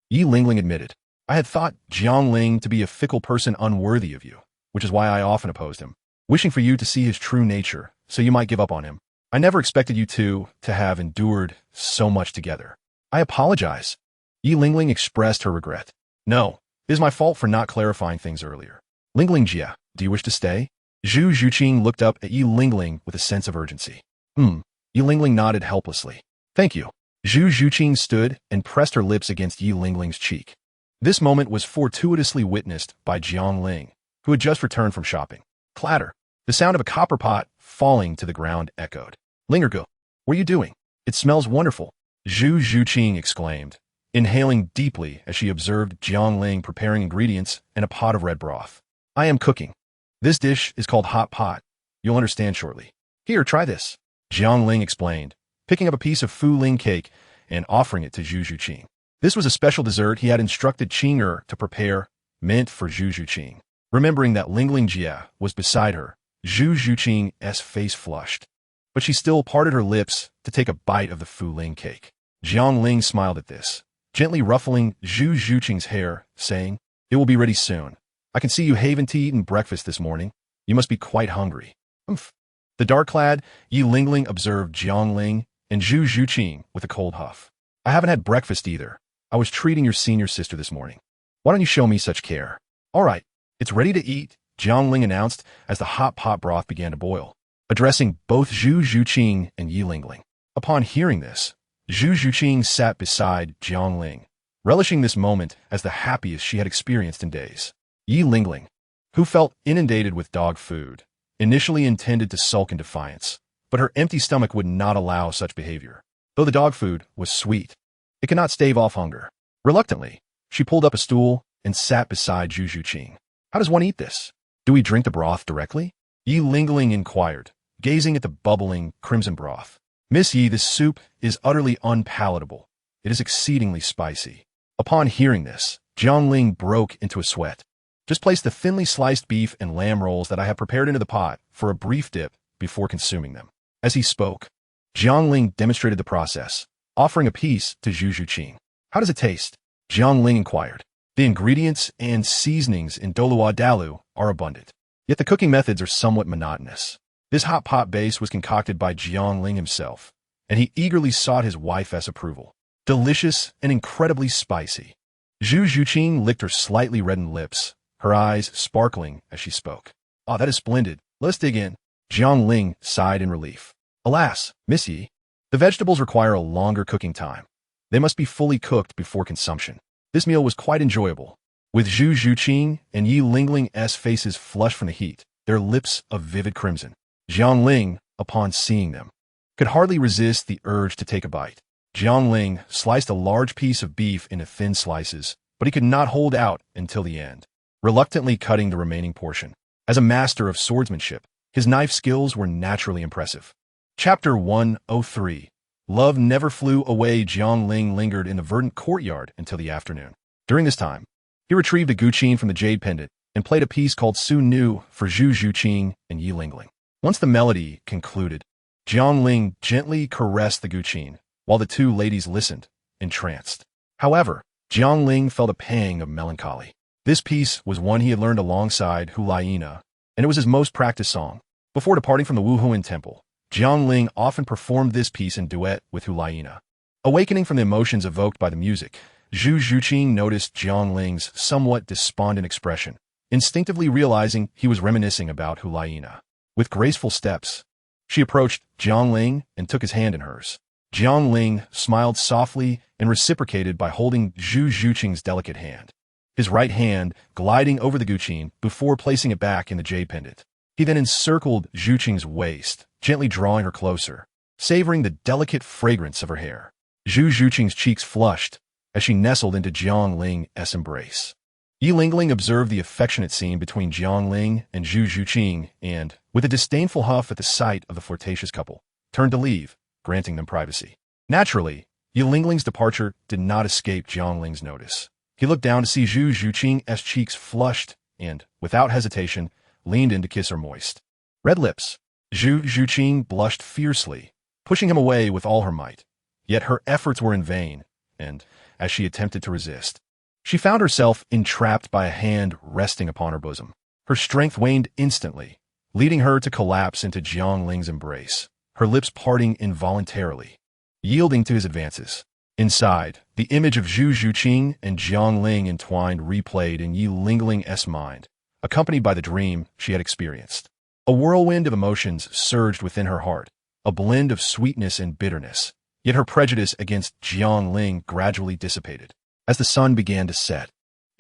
Yi Lingling admitted, I had thought Jiangling to be a fickle person unworthy of you, which is why I often opposed him, wishing for you to see his true nature, so you might give up on him. I never expected you two to have endured so much together. I apologize. Yi Lingling expressed her regret. No, it is my fault for not clarifying things earlier. Lingling Jie, do you wish to stay? Zhu Zhuqing looked up at Yi Lingling with a sense of urgency. Yi Lingling nodded helplessly. Thank you. Zhu Zhuqing stood and pressed her lips against Yi Lingling's cheek. This moment was fortuitously witnessed by Jiangling, who had just returned from shopping. Clatter. The sound of a copper pot falling to the ground echoed. Ling Erge, what are you doing? It smells wonderful. Zhu Zhuqing exclaimed, inhaling deeply as she observed Jiangling preparing ingredients and a pot of red broth. I am cooking. This dish is called hot pot. You'll understand shortly. Here, try this. Jiang Ling explained, picking up a piece of Fu Ling cake and offering it to Zhu Zhuqing. This was a special dessert he had instructed Qing to prepare, meant for Zhu Zhuqing. Remembering that Ling Ling Jia was beside her, Zhu Zhuqing's face flushed, but she still parted her lips to take a bite of the Fu Ling cake. Jiang Ling smiled at this, gently ruffling Zhu Zhuqing's hair, saying, "It will be ready soon. I can see you haven't eaten breakfast this morning. You must be quite hungry." Umph. The dark-clad Yi Lingling observed Jiang Ling and Zhu Zhuqing with a cold huff. "I haven't had breakfast either. I was treating your senior sister this morning. Why don't you show me such care?" "All right, it's ready to eat," Jiang Ling announced as the hot pot broth began to boil, addressing both Zhu Zhuqing and Yi Lingling. Upon hearing this, Zhu Zhuqing sat beside Jiang Ling, relishing this moment as the happiest she had experienced in days. Yi Lingling, who felt inundated with dog food, initially intended to sulk in defiance, but her empty stomach would not allow such behavior. Though the dog food was sweet, it could not stave off hunger. Reluctantly, she pulled up a stool and sat beside Zhu Zhuqing. "How does one eat this? Do we drink the broth directly?" Yi Lingling inquired, gazing at the bubbling, crimson broth. "Miss Yi, this soup is utterly unpalatable. It is exceedingly spicy." Upon hearing this, Jiang Ling broke into a sweat. "Just place the thinly sliced beef and lamb rolls that I have prepared into the pot for a brief dip before consuming them." As he spoke, Jiang Ling demonstrated the process, offering a piece to Zhu Zhuqing. "How does it taste?" Jiang Ling inquired. The ingredients and seasonings in Douluo are abundant, yet the cooking methods are somewhat monotonous. This hot pot base was concocted by Jiang Ling himself, and he eagerly sought his wife's approval. Delicious and incredibly spicy. Zhu Zhuqing licked her slightly reddened lips, her eyes sparkling as she spoke. "Ah, that is splendid. Let's dig in." Jiang Ling sighed in relief. "Alas, Miss Yi, the vegetables require a longer cooking time. They must be fully cooked before consumption." This meal was quite enjoyable, with Zhu Zhuqing and Yi Lingling's faces flushed from the heat, their lips a vivid crimson. Jiang Ling, upon seeing them, could hardly resist the urge to take a bite. Jiang Ling sliced a large piece of beef into thin slices, but he could not hold out until the end, reluctantly cutting the remaining portion. As a master of swordsmanship, his knife skills were naturally impressive. Chapter 103. Love never flew away. Jiang Ling lingered in the verdant courtyard until the afternoon. During this time, he retrieved a guqin from the jade pendant and played a piece called Su Nu for Zhu Zhuqing and Yi Lingling. Once the melody concluded, Jiang Ling gently caressed the guqin, while the two ladies listened, entranced. However, Jiang Ling felt a pang of melancholy. This piece was one he had learned alongside Hulaina, and it was his most practiced song. Before departing from the Wuhuan temple, Jiang Ling often performed this piece in duet with Hulaina. Awakening from the emotions evoked by the music, Zhu Zhuqing noticed Jiang Ling's somewhat despondent expression, instinctively realizing he was reminiscing about Hulaina. With graceful steps, she approached Jiang Ling and took his hand in hers. Jiang Ling smiled softly and reciprocated by holding Zhu Zhuqing's delicate hand, his right hand gliding over the guqin before placing it back in the jade pendant. He then encircled Zhuqing's waist, gently drawing her closer, savoring the delicate fragrance of her hair. Zhu Zhuqing's cheeks flushed as she nestled into Jiang Ling's embrace. Yi Lingling observed the affectionate scene between Jiang Ling and Zhu Zhuqing and, with a disdainful huff at the sight of the flirtatious couple, turned to leave, granting them privacy. Naturally, Yi Lingling's departure did not escape Jiang Ling's notice. He looked down to see Zhu Zhuqing's cheeks flushed and, without hesitation, leaned in to kiss her moist red lips. Zhu Zhuqing blushed fiercely, pushing him away with all her might. Yet her efforts were in vain, and, as she attempted to resist, she found herself entrapped by a hand resting upon her bosom. Her strength waned instantly, leading her to collapse into Jiang Ling's embrace, her lips parting involuntarily, yielding to his advances. Inside, the image of Zhu Zhuqing and Jiang Ling entwined replayed in Yi Lingling's mind, accompanied by the dream she had experienced. A whirlwind of emotions surged within her heart, a blend of sweetness and bitterness, yet her prejudice against Jiang Ling gradually dissipated. As the sun began to set,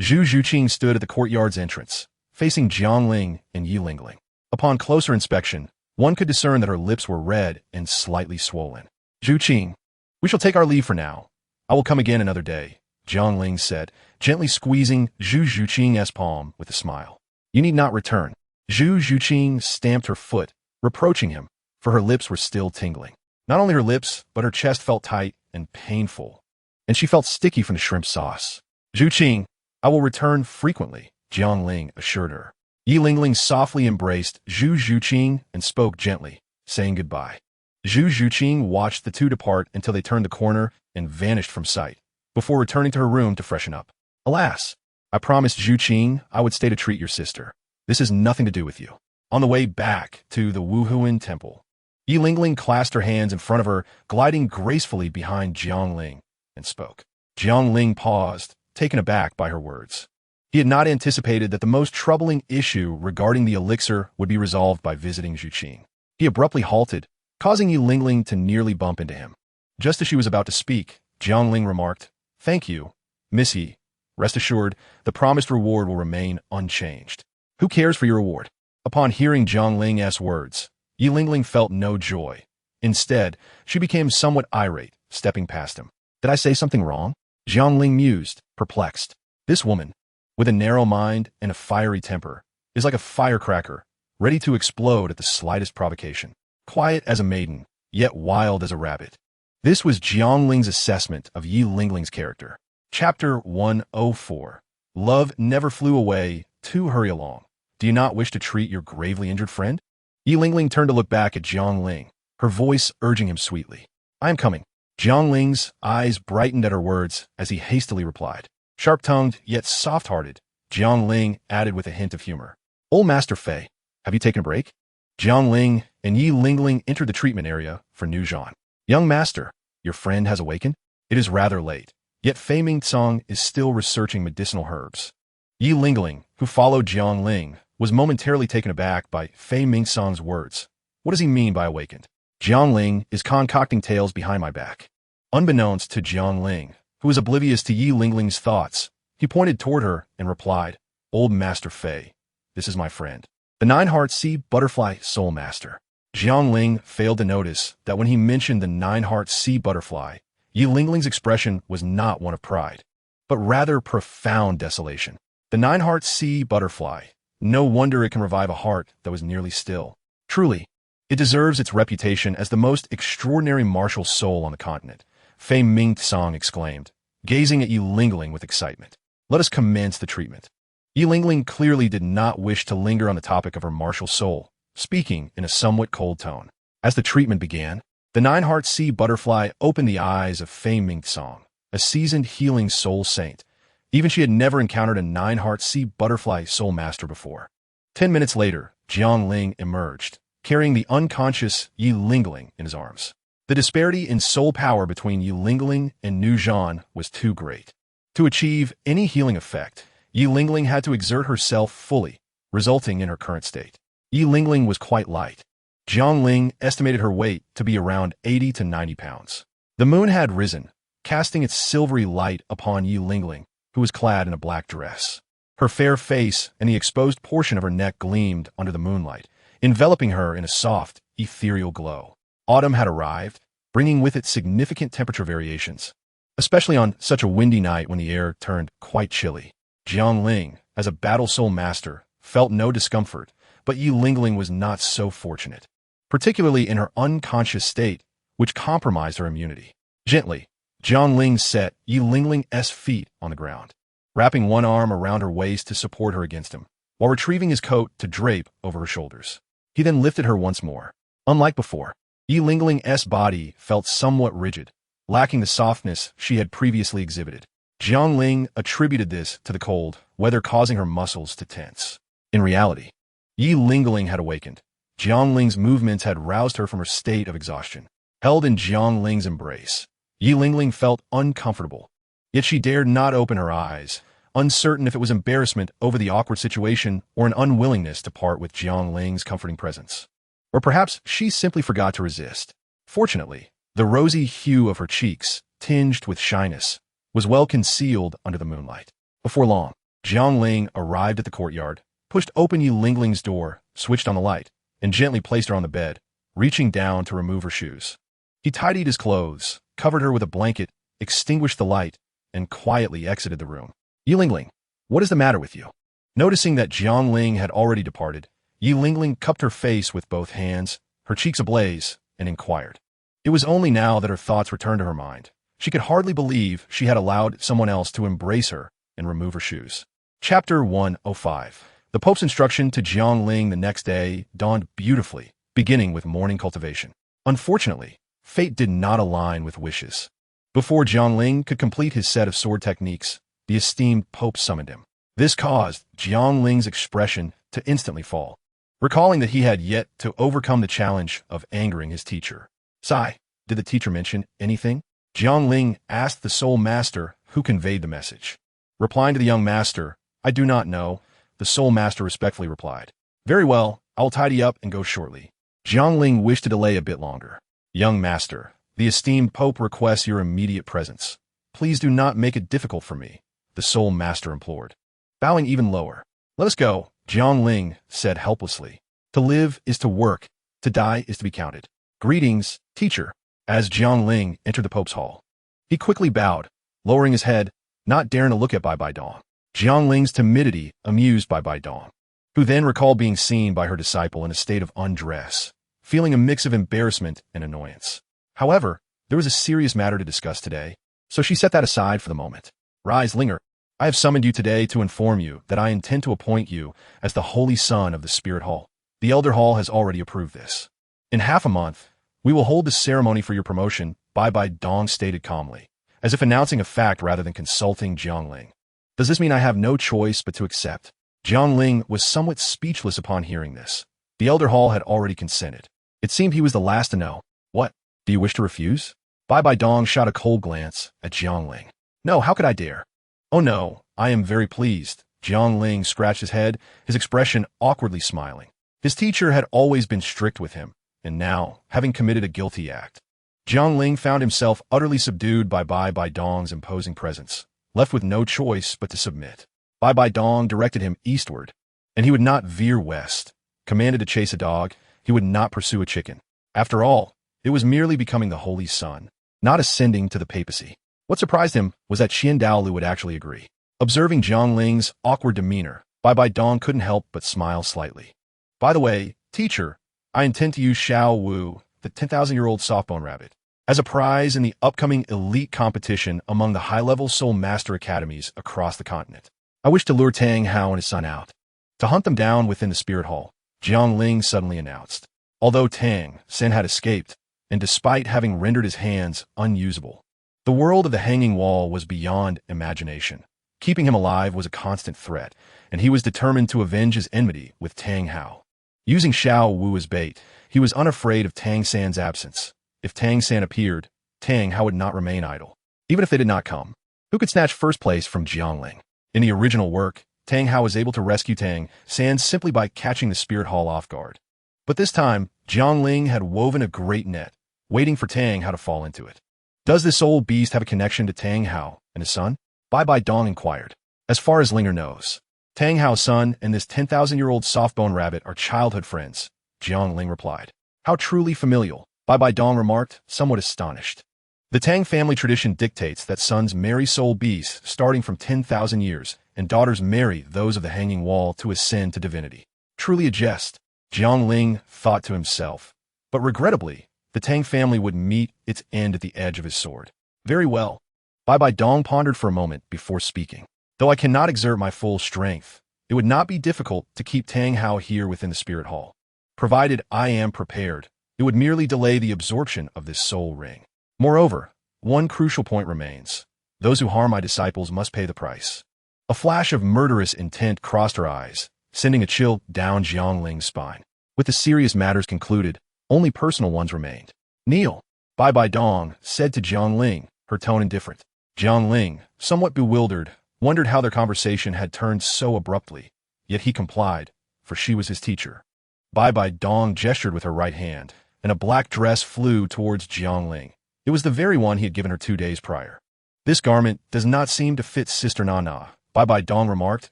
Zhu Zhuqing stood at the courtyard's entrance, facing Jiang Ling and Yi Lingling. Upon closer inspection, one could discern that her lips were red and slightly swollen. "Zhuqing, we shall take our leave for now. I will come again another day," Jiang Ling said, gently squeezing Zhu Zhuqing's palm with a smile. "You need not return." Zhu Zhuqing stamped her foot, reproaching him, for her lips were still tingling. Not only her lips, but her chest felt tight and painful, and she felt sticky from the shrimp sauce. Zhuqing, I will return frequently, Jiangling assured her. Yi Lingling softly embraced Zhu Zhuqing and spoke gently, saying goodbye. Zhu Zhuqing watched the two depart until they turned the corner and vanished from sight, before returning to her room to freshen up. Alas, I promised Zhuqing I would stay to treat your sister. This has nothing to do with you. On the way back to the Wuhuan temple, Yi Lingling clasped her hands in front of her, gliding gracefully behind Jiangling, and spoke. Jiangling paused, taken aback by her words. He had not anticipated that the most troubling issue regarding the elixir would be resolved by visiting Zhuqing. He abruptly halted, causing Yi Lingling to nearly bump into him. Just as she was about to speak, Jiangling remarked, Thank you, Miss Yi. Rest assured, the promised reward will remain unchanged. Who cares for your reward? Upon hearing Jiangling's words, Yi Lingling felt no joy. Instead, she became somewhat irate, stepping past him. Did I say something wrong? Jiangling mused, perplexed. This woman, with a narrow mind and a fiery temper, is like a firecracker, ready to explode at the slightest provocation. Quiet as a maiden, yet wild as a rabbit. This was Jiangling's assessment of Yi Lingling's character. Chapter 104. Love never flew away, to hurry along. Do you not wish to treat your gravely injured friend? Yi Lingling turned to look back at Jiangling, her voice urging him sweetly. I am coming. Jiangling's eyes brightened at her words as he hastily replied. Sharp-tongued, yet soft-hearted, Jiangling added with a hint of humor. Old Master Fei, have you taken a break? Jiangling and Yi Lingling entered the treatment area for New Zhan. Young master, your friend has awakened? It is rather late, yet Fei Mingcong is still researching medicinal herbs. Yi Lingling, who followed Jiangling, was momentarily taken aback by Fei Mingcong's words. What does he mean by awakened? Jiangling is concocting tales behind my back. Unbeknownst to Jiangling, who was oblivious to Yi Lingling's thoughts, he pointed toward her and replied, Old Master Fei, this is my friend, the Nine-Heart Sea Butterfly Soul Master. Jiangling failed to notice that when he mentioned the Nine-Heart Sea Butterfly, Yi Lingling's expression was not one of pride, but rather profound desolation. The Nine-Heart Sea Butterfly, no wonder it can revive a heart that was nearly still. Truly, it deserves its reputation as the most extraordinary martial soul on the continent, Fei Mingcong exclaimed, gazing at Yi Lingling with excitement. Let us commence the treatment. Yi Lingling clearly did not wish to linger on the topic of her martial soul, speaking in a somewhat cold tone. As the treatment began, the Nine-Heart Sea Butterfly opened the eyes of Fei Mingcong, a seasoned healing soul saint. Even she had never encountered a Nine-Heart Sea Butterfly soul master before. 10 minutes later, Jiangling emerged, carrying the unconscious Yi Lingling in his arms. The disparity in soul power between Yi Lingling and Nu Zhan was too great. To achieve any healing effect, Yi Lingling had to exert herself fully, resulting in her current state. Yi Lingling was quite light. Jiangling estimated her weight to be around 80 to 90 pounds. The moon had risen, casting its silvery light upon Yi Lingling, who was clad in a black dress. Her fair face and the exposed portion of her neck gleamed under the moonlight, enveloping her in a soft, ethereal glow. Autumn had arrived, bringing with it significant temperature variations, especially on such a windy night when the air turned quite chilly. Jiangling, as a battle soul master, felt no discomfort, but Yi Lingling was not so fortunate, particularly in her unconscious state, which compromised her immunity. Gently, Jiangling set Yi Lingling's feet on the ground, wrapping one arm around her waist to support her against him, while retrieving his coat to drape over her shoulders. He then lifted her once more. Unlike before, Yi Lingling's body felt somewhat rigid, lacking the softness she had previously exhibited. Jiangling attributed this to the cold weather causing her muscles to tense. In reality, Yi Lingling had awakened. Jiangling's movements had roused her from her state of exhaustion. Held in Jiangling's embrace, Yi Lingling felt uncomfortable, yet she dared not open her eyes, uncertain if it was embarrassment over the awkward situation or an unwillingness to part with Jiangling's comforting presence. Or perhaps she simply forgot to resist. Fortunately, the rosy hue of her cheeks, tinged with shyness, was well concealed under the moonlight. Before long, Jiangling arrived at the courtyard, pushed open Yi Lingling's door, switched on the light, and gently placed her on the bed, reaching down to remove her shoes. He tidied his clothes, covered her with a blanket, extinguished the light, and quietly exited the room. Yi Lingling, what is the matter with you? Noticing that Jiangling had already departed, Yi Lingling cupped her face with both hands, her cheeks ablaze, and inquired. It was only now that her thoughts returned to her mind. She could hardly believe she had allowed someone else to embrace her and remove her shoes. Chapter 105. The Pope's instruction to Jiang Ling the next day dawned beautifully, beginning with morning cultivation. Unfortunately, fate did not align with wishes. Before Jiang Ling could complete his set of sword techniques, the esteemed Pope summoned him. This caused Jiang Ling's expression to instantly fall, recalling that he had yet to overcome the challenge of angering his teacher. Sigh, did the teacher mention anything? Jiang Ling asked the Soul Master who conveyed the message. Replying to the young master, I do not know, the Soul Master respectfully replied. Very well, I will tidy up and go shortly. Jiang Ling wished to delay a bit longer. Young master, the esteemed Pope requests your immediate presence. Please do not make it difficult for me, the Soul Master implored. Bowing even lower. Let us go, Jiang Ling said helplessly. To live is to work, to die is to be counted. Greetings, teacher. As Jiang Ling entered the Pope's hall, he quickly bowed, lowering his head, not daring to look at Bai Dong. Jiang Ling's timidity amused Bai Dong, who then recalled being seen by her disciple in a state of undress, feeling a mix of embarrassment and annoyance. However, there was a serious matter to discuss today, so she set that aside for the moment. Rise, Linger. I have summoned you today to inform you that I intend to appoint you as the Holy Son of the Spirit Hall. The Elder Hall has already approved this. In half a month, we will hold the ceremony for your promotion, Bai Dong stated calmly, as if announcing a fact rather than consulting Jiang Ling. Does this mean I have no choice but to accept? Jiang Ling was somewhat speechless upon hearing this. The Elder Hall had already consented. It seemed he was the last to know. What? Do you wish to refuse? Bai Dong shot a cold glance at Jiang Ling. No, how could I dare? Oh no, I am very pleased. Jiang Ling scratched his head, his expression awkwardly smiling. His teacher had always been strict with him, and now, having committed a guilty act, Jiang Ling found himself utterly subdued by Bai Dong's imposing presence, left with no choice but to submit. Bai Dong directed him eastward, and he would not veer west. Commanded to chase a dog, he would not pursue a chicken. After all, it was merely becoming the Holy Son, not ascending to the papacy. What surprised him was that Douluo would actually agree. Observing Jiang Ling's awkward demeanor, Bai Dong couldn't help but smile slightly. By the way, teacher, I intend to use Xiao Wu, the 10,000-year-old softbone rabbit, as a prize in the upcoming elite competition among the high-level Soul Master Academies across the continent. I wish to lure Tang Hao and his son out, to hunt them down within the Spirit Hall, Jiang Ling suddenly announced. Although Tang Sen had escaped, and despite having rendered his hands unusable, the world of the Hanging Wall was beyond imagination. Keeping him alive was a constant threat, and he was determined to avenge his enmity with Tang Hao. Using Xiao Wu as bait, he was unafraid of Tang San's absence. If Tang San appeared, Tang Hao would not remain idle. Even if they did not come, who could snatch first place from Jiang Ling? In the original work, Tang Hao was able to rescue Tang San simply by catching the Spirit Hall off guard. But this time, Jiang Ling had woven a great net, waiting for Tang Hao to fall into it. Does this old beast have a connection to Tang Hao and his son? Bai Dong inquired. As far as Linger knows, Tang Hao's son and this 10,000-year-old softbone rabbit are childhood friends, Jiang Ling replied. How truly familial, Bai Dong remarked, somewhat astonished. The Tang family tradition dictates that sons marry soul beasts starting from 10,000 years, and daughters marry those of the Hanging Wall to ascend to divinity. Truly a jest, Jiang Ling thought to himself. But regrettably, the Tang family would meet its end at the edge of his sword. Very well. Bai Dong pondered for a moment before speaking. Though I cannot exert my full strength, it would not be difficult to keep Tang Hao here within the Spirit Hall. Provided I am prepared, it would merely delay the absorption of this soul ring. Moreover, one crucial point remains. Those who harm my disciples must pay the price. A flash of murderous intent crossed her eyes, sending a chill down Jiang Ling's spine. With the serious matters concluded, only personal ones remained. Kneel, Bai Dong said to Jiang Ling, her tone indifferent. Jiang Ling, somewhat bewildered, wondered how their conversation had turned so abruptly, yet he complied, for she was his teacher. Bai Dong gestured with her right hand, and a black dress flew towards Jiang Ling. It was the very one he had given her 2 days prior. This garment does not seem to fit Sister Nana, Bai Dong remarked,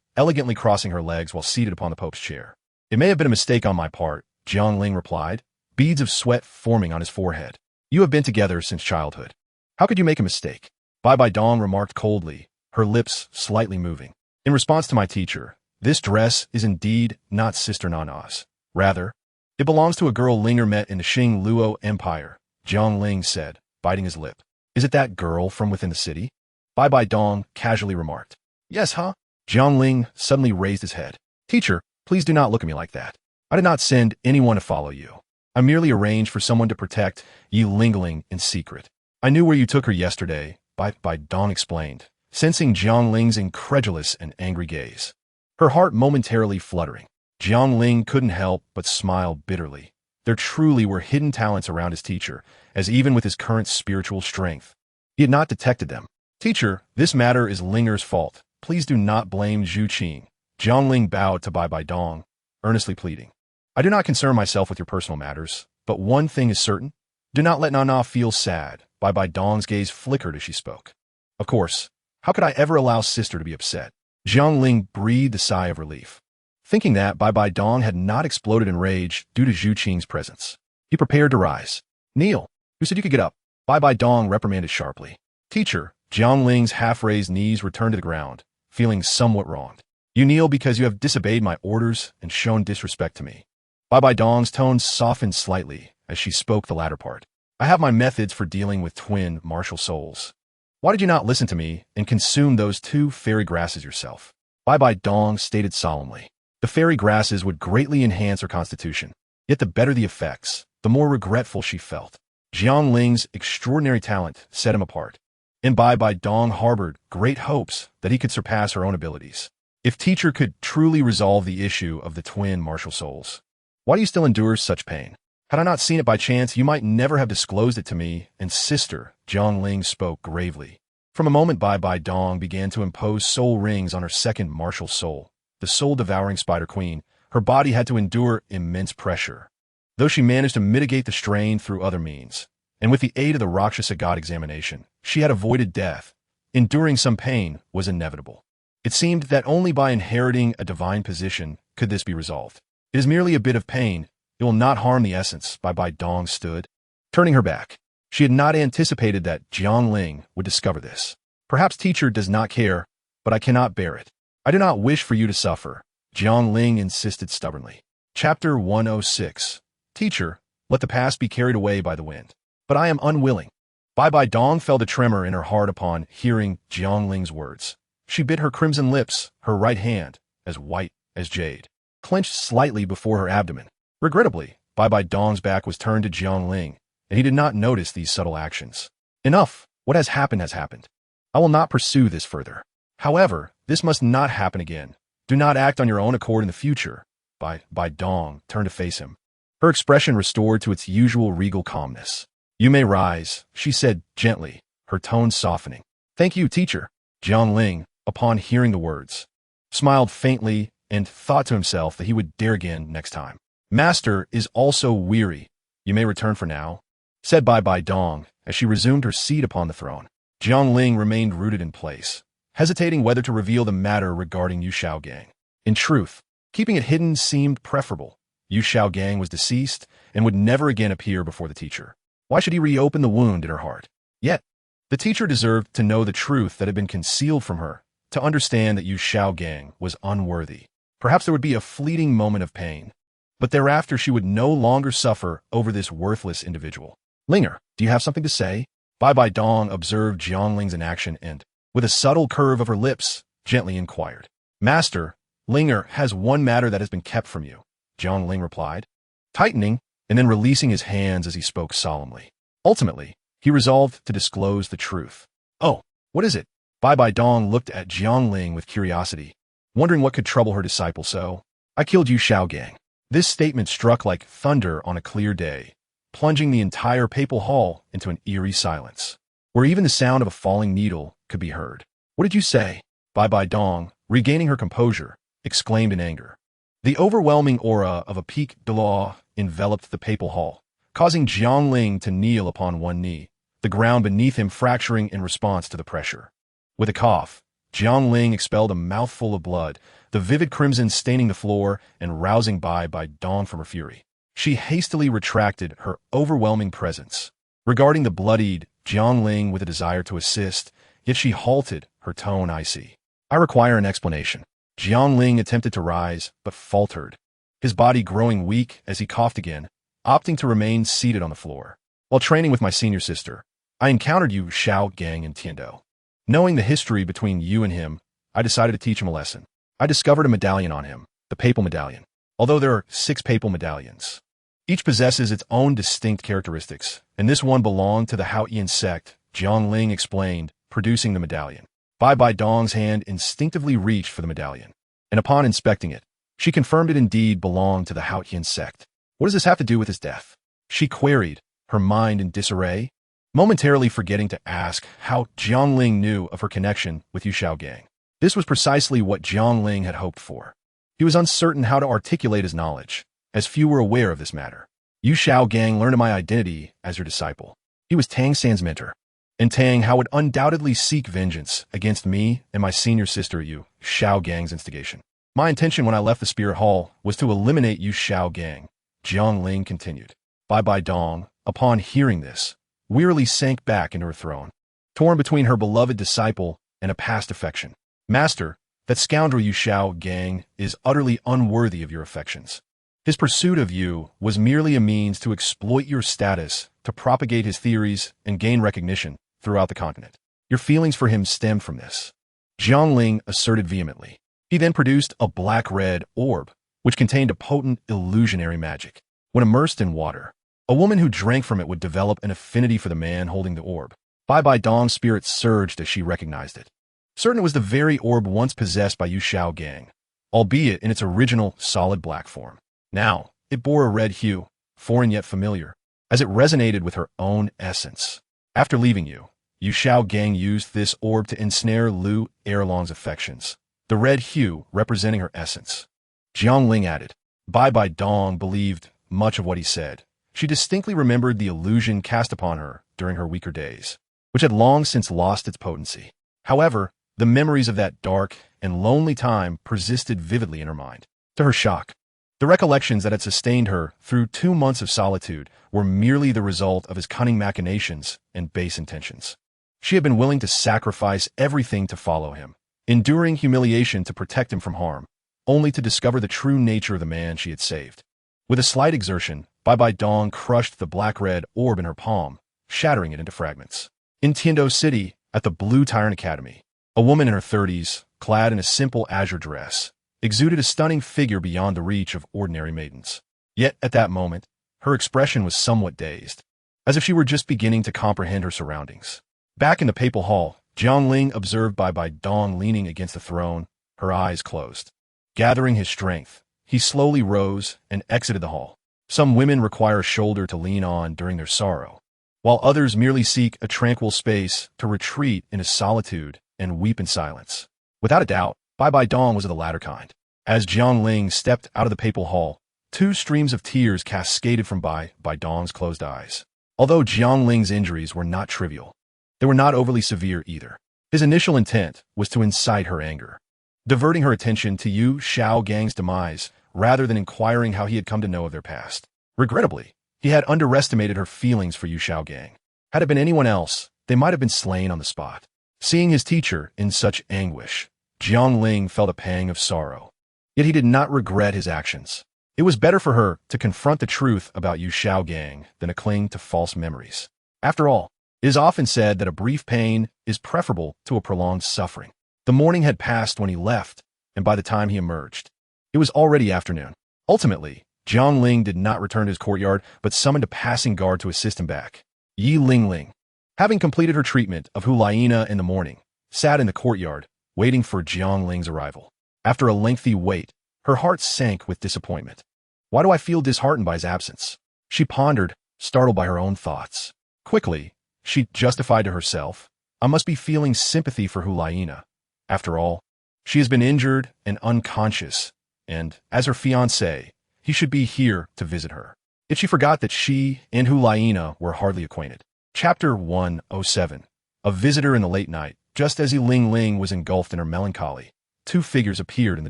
elegantly crossing her legs while seated upon the Pope's chair. It may have been a mistake on my part, Jiang Ling replied, beads of sweat forming on his forehead. You have been together since childhood. How could you make a mistake? Bai Dong remarked coldly, her lips slightly moving. In response to my teacher, this dress is indeed not Sister Nana's. Rather, it belongs to a girl Linger met in the Luo Empire, Jiang Ling said, biting his lip. Is it that girl from within the city? Bai Bai Dong casually remarked. Yes, huh? Jiang Ling suddenly raised his head. Teacher, please do not look at me like that. I did not send anyone to follow you. I merely arranged for someone to protect Yi Lingling in secret. I knew where you took her yesterday, Bai Bai Dong explained, sensing Jiang Ling's incredulous and angry gaze. Her heart momentarily fluttering. Jiang Ling couldn't help but smile bitterly. There truly were hidden talents around his teacher, as even with his current spiritual strength, he had not detected them. Teacher, this matter is Linger's fault. Please do not blame Zhu Qing. Jiang Ling bowed to Bai Bai Dong, earnestly pleading. I do not concern myself with your personal matters, but one thing is certain. Do not let Nana feel sad. Bai Bai Dong's gaze flickered as she spoke. Of course, how could I ever allow sister to be upset? Jiang Ling breathed a sigh of relief. Thinking that Bai Bai Dong had not exploded in rage due to Zhu Qing's presence, he prepared to rise. Kneel. Who said you could get up? Bai Bai Dong reprimanded sharply. Teacher, Jiang Ling's half-raised knees returned to the ground, feeling somewhat wronged. You kneel because you have disobeyed my orders and shown disrespect to me. Bai Bai Dong's tone softened slightly as she spoke the latter part. I have my methods for dealing with twin martial souls. Why did you not listen to me and consume those 2 fairy grasses yourself? Bai Bai Dong stated solemnly. The fairy grasses would greatly enhance her constitution, yet the better the effects, the more regretful she felt. Jiang Ling's extraordinary talent set him apart, and Bai Bai Dong harbored great hopes that he could surpass her own abilities. If teacher could truly resolve the issue of the twin martial souls, why do you still endure such pain? Had I not seen it by chance, you might never have disclosed it to me, and sister, Jiang Ling spoke gravely. From a moment Bai Bai Dong began to impose soul rings on her second martial soul, the soul-devouring Spider Queen. Her body had to endure immense pressure, though she managed to mitigate the strain through other means, and with the aid of the Rakshasa God examination, she had avoided death. Enduring some pain was inevitable. It seemed that only by inheriting a divine position could this be resolved. It is merely a bit of pain. It will not harm the essence. Bai Bai Dong stood, turning her back. She had not anticipated that Jiang Ling would discover this. Perhaps teacher does not care, but I cannot bear it. I do not wish for you to suffer, Jiang Ling insisted stubbornly. Chapter 106. Teacher, let the past be carried away by the wind. But I am unwilling. Bai Bai Dong felt a tremor in her heart upon hearing Jiang Ling's words. She bit her crimson lips, her right hand, as white as jade, clenched slightly before her abdomen. Regrettably, Bai Bai Dong's back was turned to Jiang Ling, and he did not notice these subtle actions. Enough. What has happened has happened. I will not pursue this further. However, this must not happen again. Do not act on your own accord in the future. Bai Bai Dong turned to face him, her expression restored to its usual regal calmness. You may rise, she said gently, her tone softening. Thank you, teacher. Jiang Ling, upon hearing the words, smiled faintly and thought to himself that he would dare again next time. Master is also weary. You may return for now, said Bai Bai Dong as she resumed her seat upon the throne. Jiang Ling remained rooted in place, hesitating whether to reveal the matter regarding Yu Xiaogang. In truth, keeping it hidden seemed preferable. Yu Xiaogang was deceased and would never again appear before the teacher. Why should he reopen the wound in her heart? Yet, the teacher deserved to know the truth that had been concealed from her, to understand that Yu Xiaogang was unworthy. Perhaps there would be a fleeting moment of pain, but thereafter she would no longer suffer over this worthless individual. Linger, do you have something to say? Bai Bai Dong observed Jiang Ling's inaction and, with a subtle curve of her lips, gently inquired. Master, Linger has one matter that has been kept from you, Jiang Ling replied, tightening and then releasing his hands as he spoke solemnly. Ultimately, he resolved to disclose the truth. Oh, what is it? Bai Bai Dong looked at Jiang Ling with curiosity, wondering what could trouble her disciple so. I killed Yu Xiaogang. This statement struck like thunder on a clear day, plunging the entire papal hall into an eerie silence, where even the sound of a falling needle could be heard. What did you say? Bai Bai Dong, regaining her composure, exclaimed in anger. The overwhelming aura of a pique de law enveloped the papal hall, causing Jiang Ling to kneel upon one knee, the ground beneath him fracturing in response to the pressure. With a cough, Jiang Ling expelled a mouthful of blood, the vivid crimson staining the floor and rousing Bai Bai Dong from her fury. She hastily retracted her overwhelming presence, regarding the bloodied Jiang Ling with a desire to assist, yet she halted, her tone icy. I require an explanation. Jiang Ling attempted to rise, but faltered, his body growing weak as he coughed again, opting to remain seated on the floor. While training with my senior sister, I encountered Yu Xiaogang in Tiando. Knowing the history between you and him, I decided to teach him a lesson. I discovered a medallion on him, the Papal Medallion. Although there are 6 Papal Medallions, each possesses its own distinct characteristics, and this one belonged to the Haotian sect, Jiangling explained, producing the medallion. Bai Dong's hand instinctively reached for the medallion, and upon inspecting it, she confirmed it indeed belonged to the Haotian sect. What does this have to do with his death? She queried, her mind in disarray, momentarily forgetting to ask how Jiangling knew of her connection with Yu Xiaogang. This was precisely what Jiangling had hoped for. He was uncertain how to articulate his knowledge, as few were aware of this matter. Yu Xiaogang learned of my identity as her disciple. He was Tang San's mentor, and Tang Hao would undoubtedly seek vengeance against me and my senior sister Yu Xiaogang's instigation. My intention when I left the Spirit Hall was to eliminate Yu Xiaogang, Jiangling continued. Bai Dong, upon hearing this, wearily sank back into her throne, torn between her beloved disciple and a past affection. Master, that scoundrel Yu Xiaogang is utterly unworthy of your affections. His pursuit of you was merely a means to exploit your status, to propagate his theories and gain recognition throughout the continent. Your feelings for him stemmed from this, Jiangling asserted vehemently. He then produced a black-red orb, which contained a potent illusionary magic. When immersed in water, a woman who drank from it would develop an affinity for the man holding the orb. Bai Dong's spirit surged as she recognized it. Certain it was the very orb once possessed by Yu Xiaogang, albeit in its original solid black form. Now, it bore a red hue, foreign yet familiar, as it resonated with her own essence. After leaving you, Yu Xiaogang used this orb to ensnare Lu Erlong's affections, the red hue representing her essence. Jiangling added. Bai Dong believed much of what he said. She distinctly remembered the illusion cast upon her during her weaker days, which had long since lost its potency. However, the memories of that dark and lonely time persisted vividly in her mind. To her shock, the recollections that had sustained her through 2 months of solitude were merely the result of his cunning machinations and base intentions. She had been willing to sacrifice everything to follow him, enduring humiliation to protect him from harm, only to discover the true nature of the man she had saved. With a slight exertion, Bai Dong crushed the black-red orb in her palm, shattering it into fragments. In Tiando City, at the Blue Tyrant Academy, a woman in her 30s, clad in a simple azure dress, exuded a stunning figure beyond the reach of ordinary maidens. Yet, at that moment, her expression was somewhat dazed, as if she were just beginning to comprehend her surroundings. Back in the Papal Hall, Jiangling observed Bai Dong leaning against the throne, her eyes closed. Gathering his strength, he slowly rose and exited the hall. Some women require a shoulder to lean on during their sorrow, while others merely seek a tranquil space to retreat into solitude and weep in silence. Without a doubt, Bai Dong was of the latter kind. As Jiangling stepped out of the Papal Hall, 2 streams of tears cascaded from Bai Dong's closed eyes. Although Jiangling's injuries were not trivial, they were not overly severe either. His initial intent was to incite her anger, diverting her attention to Yu Xiaogang's demise rather than inquiring how he had come to know of their past. Regrettably, he had underestimated her feelings for Yu Xiaogang. Had it been anyone else, they might have been slain on the spot. Seeing his teacher in such anguish, Jiangling felt a pang of sorrow. Yet he did not regret his actions. It was better for her to confront the truth about Yu Xiaogang than to cling to false memories. After all, it is often said that a brief pain is preferable to a prolonged suffering. The morning had passed when he left, and by the time he emerged, it was already afternoon. Ultimately, Jiangling did not return to his courtyard, but summoned a passing guard to assist him back. Yi Lingling, having completed her treatment of Hulaina in the morning, sat in the courtyard, waiting for Jiangling's arrival. After a lengthy wait, her heart sank with disappointment. Why do I feel disheartened by his absence? She pondered, startled by her own thoughts. Quickly, she justified to herself, I must be feeling sympathy for Hulaina. After all, she has been injured and unconscious, and, as her fiancé, he should be here to visit her. Yet she forgot that she and Hulaina were hardly acquainted. Chapter 107. A visitor in the late night. Just as Yi Ling was engulfed in her melancholy, 2 figures appeared in the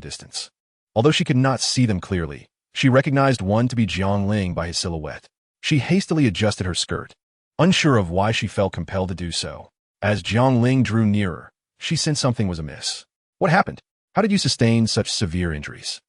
distance. Although she could not see them clearly, she recognized one to be Jiangling by his silhouette. She hastily adjusted her skirt, unsure of why she felt compelled to do so. As Jiangling drew nearer, she sensed something was amiss. What happened? How did you sustain such severe injuries?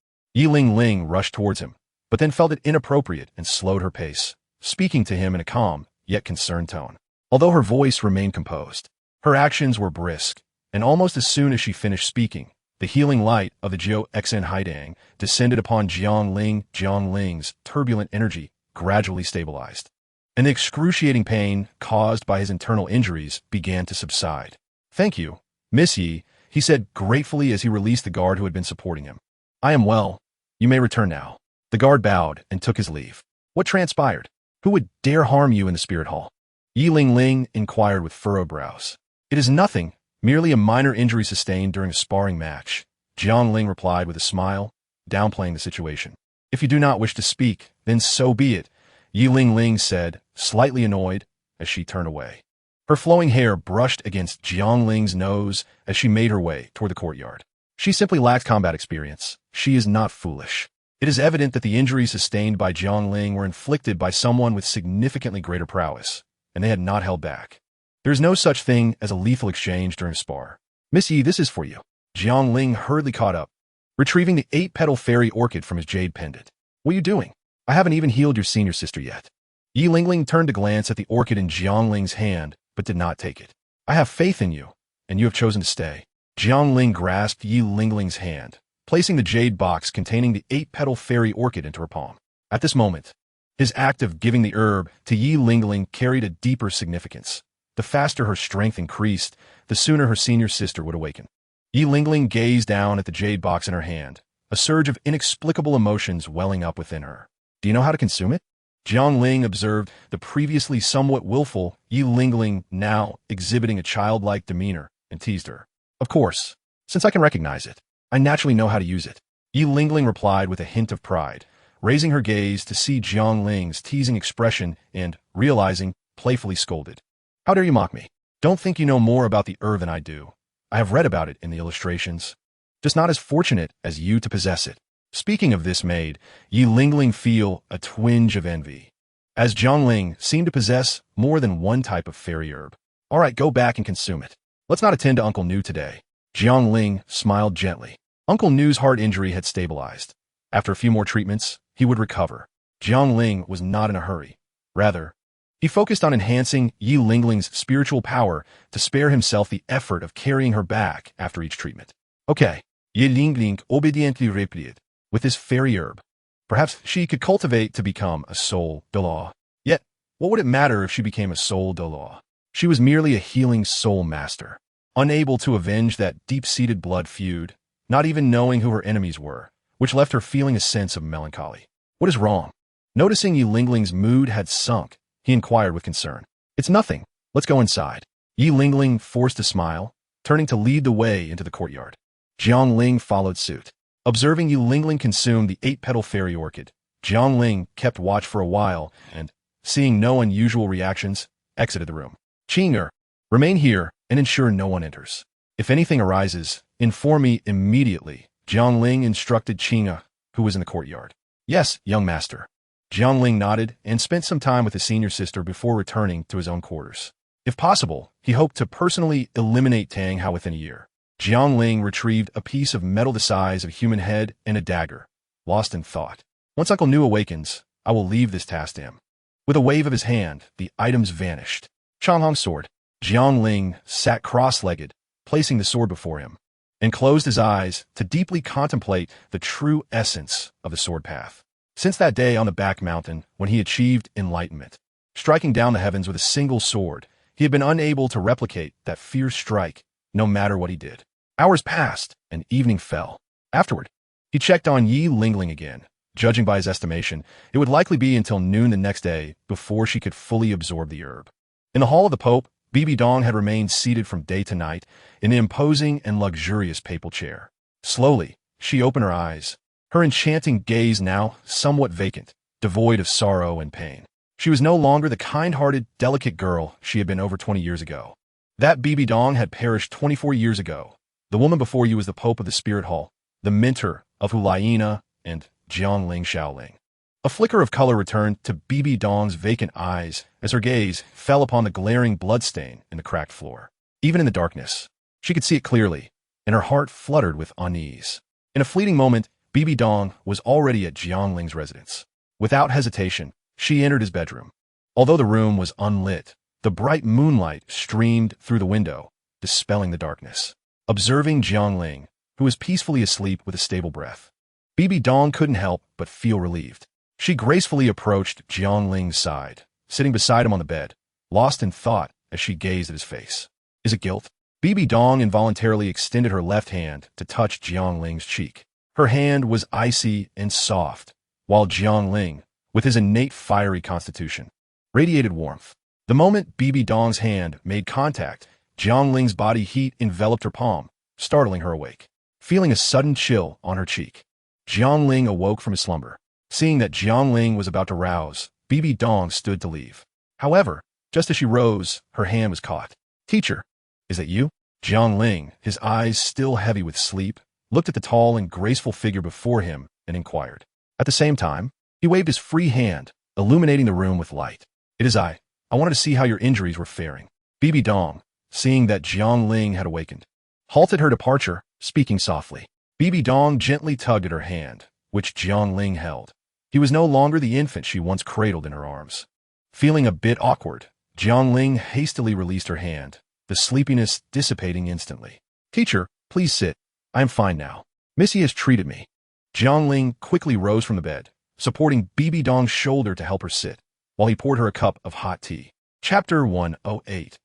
Ling rushed towards him, but then felt it inappropriate and slowed her pace, speaking to him in a calm, yet concerned tone. Although her voice remained composed, her actions were brisk, and almost as soon as she finished speaking, the healing light of the Jiao Xen Haidang descended upon Jiang Ling. Jiang Ling's turbulent energy gradually stabilized, and the excruciating pain caused by his internal injuries began to subside. "Thank you, Miss Yi," he said gratefully as he released the guard who had been supporting him. "I am well. You may return now." The guard bowed and took his leave. "What transpired? Who would dare harm you in the spirit hall?" Ling inquired with furrowed brows. "It is nothing, merely a minor injury sustained during a sparring match," Jiang Ling replied with a smile, downplaying the situation. "If you do not wish to speak, then so be it," Ling said, slightly annoyed, as she turned away. Her flowing hair brushed against Jiang Ling's nose as she made her way toward the courtyard. She simply lacks combat experience. She is not foolish. It is evident that the injuries sustained by Jiang Ling were inflicted by someone with significantly greater prowess, and they had not held back. There is no such thing as a lethal exchange during a spar. "Miss Yi, this is for you." Jiang Ling hurriedly caught up, retrieving the 8-petal fairy orchid from his jade pendant. "What are you doing? I haven't even healed your senior sister yet." Ling turned to glance at the orchid in Jiang Ling's hand, but did not take it. "I have faith in you, and you have chosen to stay." Jiang Ling grasped Ling's hand, placing the jade box containing the 8-petal fairy orchid into her palm. At this moment, his act of giving the herb to Ling carried a deeper significance. The faster her strength increased, the sooner her senior sister would awaken. Ling gazed down at the jade box in her hand, a surge of inexplicable emotions welling up within her. "Do you know how to consume it?" Jiang Ling observed the previously somewhat willful Ling now exhibiting a childlike demeanor and teased her. "Of course, since I can recognize it, I naturally know how to use it," Ling replied with a hint of pride, raising her gaze to see Jiang Ling's teasing expression and, realizing, playfully scolded. "How dare you mock me? Don't think you know more about the herb than I do. I have read about it in the illustrations. Just not as fortunate as you to possess it." Speaking of this made Ling feel a twinge of envy, as Jiang Ling seemed to possess more than one type of fairy herb. "All right, go back and consume it. Let's not attend to Uncle Nu today." Jiang Ling smiled gently. Uncle Nu's heart injury had stabilized. After a few more treatments, he would recover. Jiang Ling was not in a hurry. Rather, he focused on enhancing Ling's spiritual power to spare himself the effort of carrying her back after each treatment. "Okay," Ling obediently replied. With this fairy herb, perhaps she could cultivate to become a soul Douluo. Yet, what would it matter if she became a soul Douluo? She was merely a healing soul master, unable to avenge that deep-seated blood feud, not even knowing who her enemies were, which left her feeling a sense of melancholy. "What is wrong?" Noticing Ling's mood had sunk, he inquired with concern. "It's nothing. Let's go inside." Ling forced a smile, turning to lead the way into the courtyard. Jiang Ling followed suit. Observing Ling consume the 8-petal fairy orchid, Jiang Ling kept watch for a while and, seeing no unusual reactions, exited the room. "Qing'er, remain here and ensure no one enters. If anything arises, inform me immediately," Jiang Ling instructed Qing'er, who was in the courtyard. "Yes, young master." Jiang Ling nodded and spent some time with his senior sister before returning to his own quarters. If possible, he hoped to personally eliminate Tang Hao within a year. Jiang Ling retrieved a piece of metal the size of a human head and a dagger, lost in thought. "Once Uncle Nu awakens, I will leave this task to him." With a wave of his hand, the items vanished. Changhong's sword. Jiang Ling sat cross-legged, placing the sword before him, and closed his eyes to deeply contemplate the true essence of the sword path. Since that day on the back mountain, when he achieved enlightenment, striking down the heavens with a single sword, he had been unable to replicate that fierce strike, no matter what he did. Hours passed, and evening fell. Afterward, he checked on Ling again. Judging by his estimation, it would likely be until noon the next day before she could fully absorb the herb. In the hall of the Pope, Bibi Dong had remained seated from day to night in the imposing and luxurious papal chair. Slowly, she opened her eyes, her enchanting gaze now somewhat vacant, devoid of sorrow and pain. She was no longer the kind-hearted, delicate girl she had been over 20 years ago. That Bibi Dong had perished 24 years ago. The woman before you was the Pope of the Spirit Hall, the mentor of Hulayina and Jiangling Shaoling. A flicker of color returned to Bibi Dong's vacant eyes as her gaze fell upon the glaring bloodstain in the cracked floor. Even in the darkness, she could see it clearly, and her heart fluttered with unease. In a fleeting moment, Bibi Dong was already at Jiangling's residence. Without hesitation, she entered his bedroom. Although the room was unlit, the bright moonlight streamed through the window, dispelling the darkness. Observing Jiangling, who was peacefully asleep with a stable breath, Bibi Dong couldn't help but feel relieved. She gracefully approached Jiangling's side, sitting beside him on the bed, lost in thought as she gazed at his face. Is it guilt? Bibi Dong involuntarily extended her left hand to touch Jiangling's cheek. Her hand was icy and soft, while Jiangling, with his innate fiery constitution, radiated warmth. The moment Bibi Dong's hand made contact, Jiangling's body heat enveloped her palm, startling her awake. Feeling a sudden chill on her cheek, Jiangling awoke from his slumber. Seeing that Jiangling was about to rouse, Bibi Dong stood to leave. However, just as she rose, her hand was caught. Teacher, is that you? Jiangling, his eyes still heavy with sleep, looked at the tall and graceful figure before him and inquired. At the same time, he waved his free hand, illuminating the room with light. It is I. I wanted to see how your injuries were faring. Bibi Dong, seeing that Jiangling had awakened, halted her departure, speaking softly. Bibi Dong gently tugged at her hand, which Jiangling held. He was no longer the infant she once cradled in her arms. Feeling a bit awkward, Jiangling hastily released her hand, the sleepiness dissipating instantly. Teacher, please sit. I am fine now. Missy has treated me. Jiangling quickly rose from the bed, supporting Bibi Dong's shoulder to help her sit, while he poured her a cup of hot tea. Chapter 108.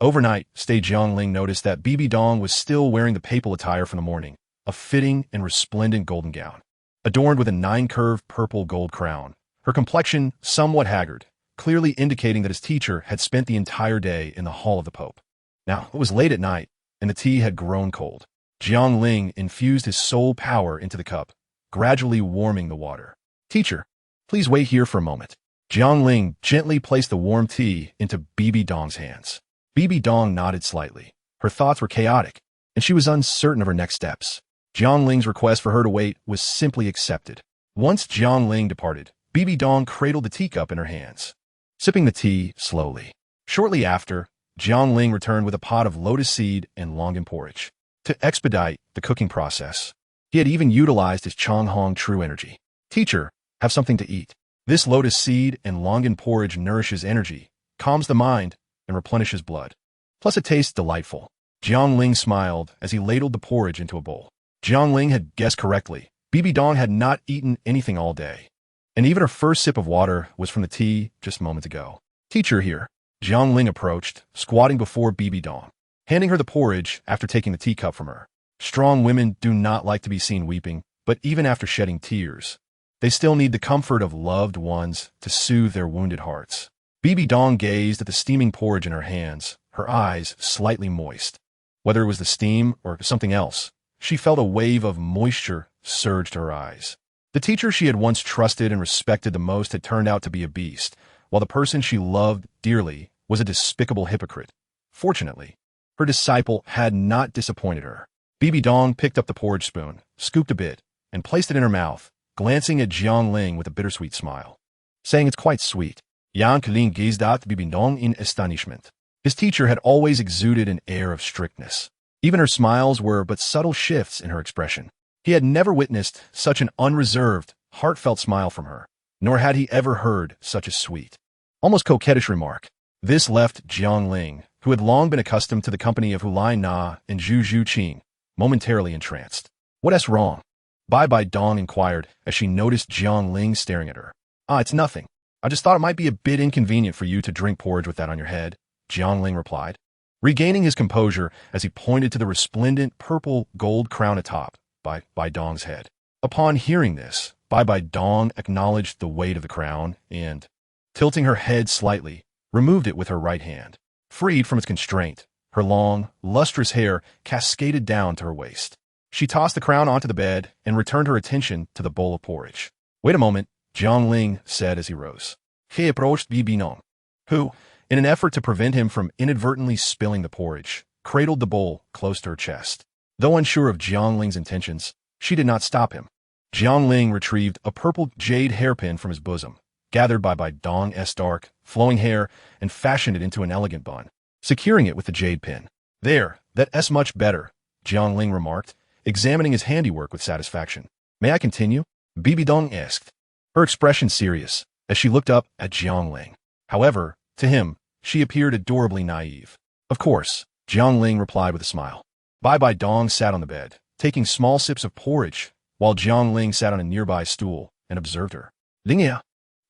Overnight, Jiangling noticed that Bibi Dong was still wearing the papal attire from the morning, a fitting and resplendent golden gown, adorned with a 9-curved purple gold crown. Her complexion somewhat haggard, clearly indicating that his teacher had spent the entire day in the hall of the Pope. Now, it was late at night, and the tea had grown cold. Jiangling infused his soul power into the cup, gradually warming the water. Teacher, please wait here for a moment. Jiangling gently placed the warm tea into Bibi Dong's hands. Bibi Dong nodded slightly. Her thoughts were chaotic, and she was uncertain of her next steps. Jiangling's request for her to wait was simply accepted. Once Jiangling departed, Bibi Dong cradled the teacup in her hands, sipping the tea slowly. Shortly after, Jiangling returned with a pot of lotus seed and longan porridge. To expedite the cooking process, he had even utilized his Changhong true energy. Teacher, have something to eat. This lotus seed and longan porridge nourishes energy, calms the mind, and replenishes blood. Plus it tastes delightful. Jiangling smiled as he ladled the porridge into a bowl. Jiangling had guessed correctly. Bibi Dong had not eaten anything all day, and even her first sip of water was from the tea just moments ago. Teacher here. Jiangling approached, squatting before Bibi Dong, handing her the porridge after taking the teacup from her. Strong women do not like to be seen weeping, but even after shedding tears, they still need the comfort of loved ones to soothe their wounded hearts. Bibi Dong gazed at the steaming porridge in her hands, her eyes slightly moist. Whether it was the steam or something else, she felt a wave of moisture surge to her eyes. The teacher she had once trusted and respected the most had turned out to be a beast, while the person she loved dearly was a despicable hypocrite. Fortunately, her disciple had not disappointed her. Bibi Dong picked up the porridge spoon, scooped a bit, and placed it in her mouth, glancing at Jiangling with a bittersweet smile, saying it's quite sweet. Jiangling gazed at Bibi Dong in astonishment. His teacher had always exuded an air of strictness. Even her smiles were but subtle shifts in her expression. He had never witnessed such an unreserved, heartfelt smile from her, nor had he ever heard such a sweet, almost coquettish remark. This left Jiangling, who had long been accustomed to the company of Hulai Na and Zhu Zhuqing, momentarily entranced. What's wrong? Bai Dong inquired as she noticed Jiangling staring at her. It's nothing. I just thought it might be a bit inconvenient for you to drink porridge with that on your head, Jiangling replied, regaining his composure as he pointed to the resplendent purple gold crown atop Bai Dong's head. Upon hearing this, Bai Dong acknowledged the weight of the crown and, tilting her head slightly, removed it with her right hand. Freed from its constraint, her long, lustrous hair cascaded down to her waist. She tossed the crown onto the bed and returned her attention to the bowl of porridge. Wait a moment, Jiangling said as he rose. He approached Bibi Dong, who, in an effort to prevent him from inadvertently spilling the porridge, cradled the bowl close to her chest. Though unsure of Jiangling's intentions, she did not stop him. Jiangling retrieved a purple jade hairpin from his bosom, gathered by Dong's dark, flowing hair, and fashioned it into an elegant bun, securing it with the jade pin. There, that's much better, Jiangling remarked, examining his handiwork with satisfaction. May I continue? Bibi Dong asked, her expression serious, as she looked up at Jiang Ling. However, to him, she appeared adorably naive. Of course, Jiang Ling replied with a smile. Bai Dong sat on the bed, taking small sips of porridge, while Jiang Ling sat on a nearby stool and observed her. Lingia,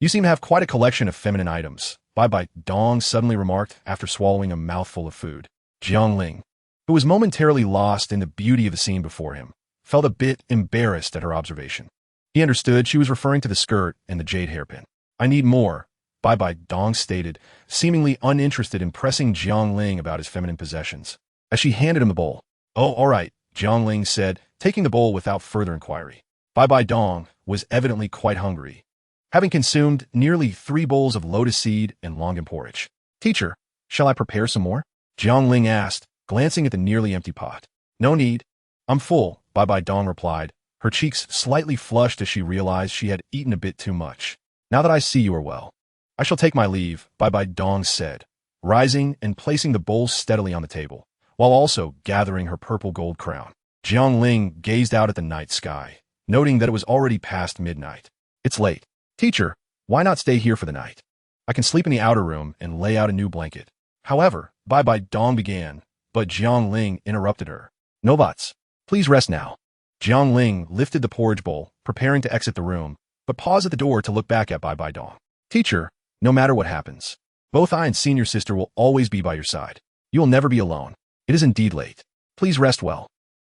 you seem to have quite a collection of feminine items, Bai Dong suddenly remarked after swallowing a mouthful of food. Jiang Ling, who was momentarily lost in the beauty of the scene before him, felt a bit embarrassed at her observation. He understood she was referring to the skirt and the jade hairpin. I need more, Bai Dong stated, seemingly uninterested in pressing Jiang Ling about his feminine possessions. As she handed him the bowl. Oh, all right, Jiang Ling said, taking the bowl without further inquiry. Bai Dong was evidently quite hungry, having consumed nearly 3 bowls of lotus seed and longan porridge. Teacher, shall I prepare some more? Jiang Ling asked, glancing at the nearly empty pot. No need. I'm full, Bai Dong replied, her cheeks slightly flushed as she realized she had eaten a bit too much. Now that I see you are well, I shall take my leave, Bai Dong said, rising and placing the bowl steadily on the table, while also gathering her purple gold crown. Jiang Ling gazed out at the night sky, noting that it was already past midnight. It's late. Teacher, why not stay here for the night? I can sleep in the outer room and lay out a new blanket. However, Bai Dong began, but Jiang Ling interrupted her. No buts. Please rest now. Jiang Ling lifted the porridge bowl, preparing to exit the room, but paused at the door to look back at Bai Dong. Teacher, no matter what happens, both I and senior sister will always be by your side. You will never be alone. It is indeed late. Please rest well.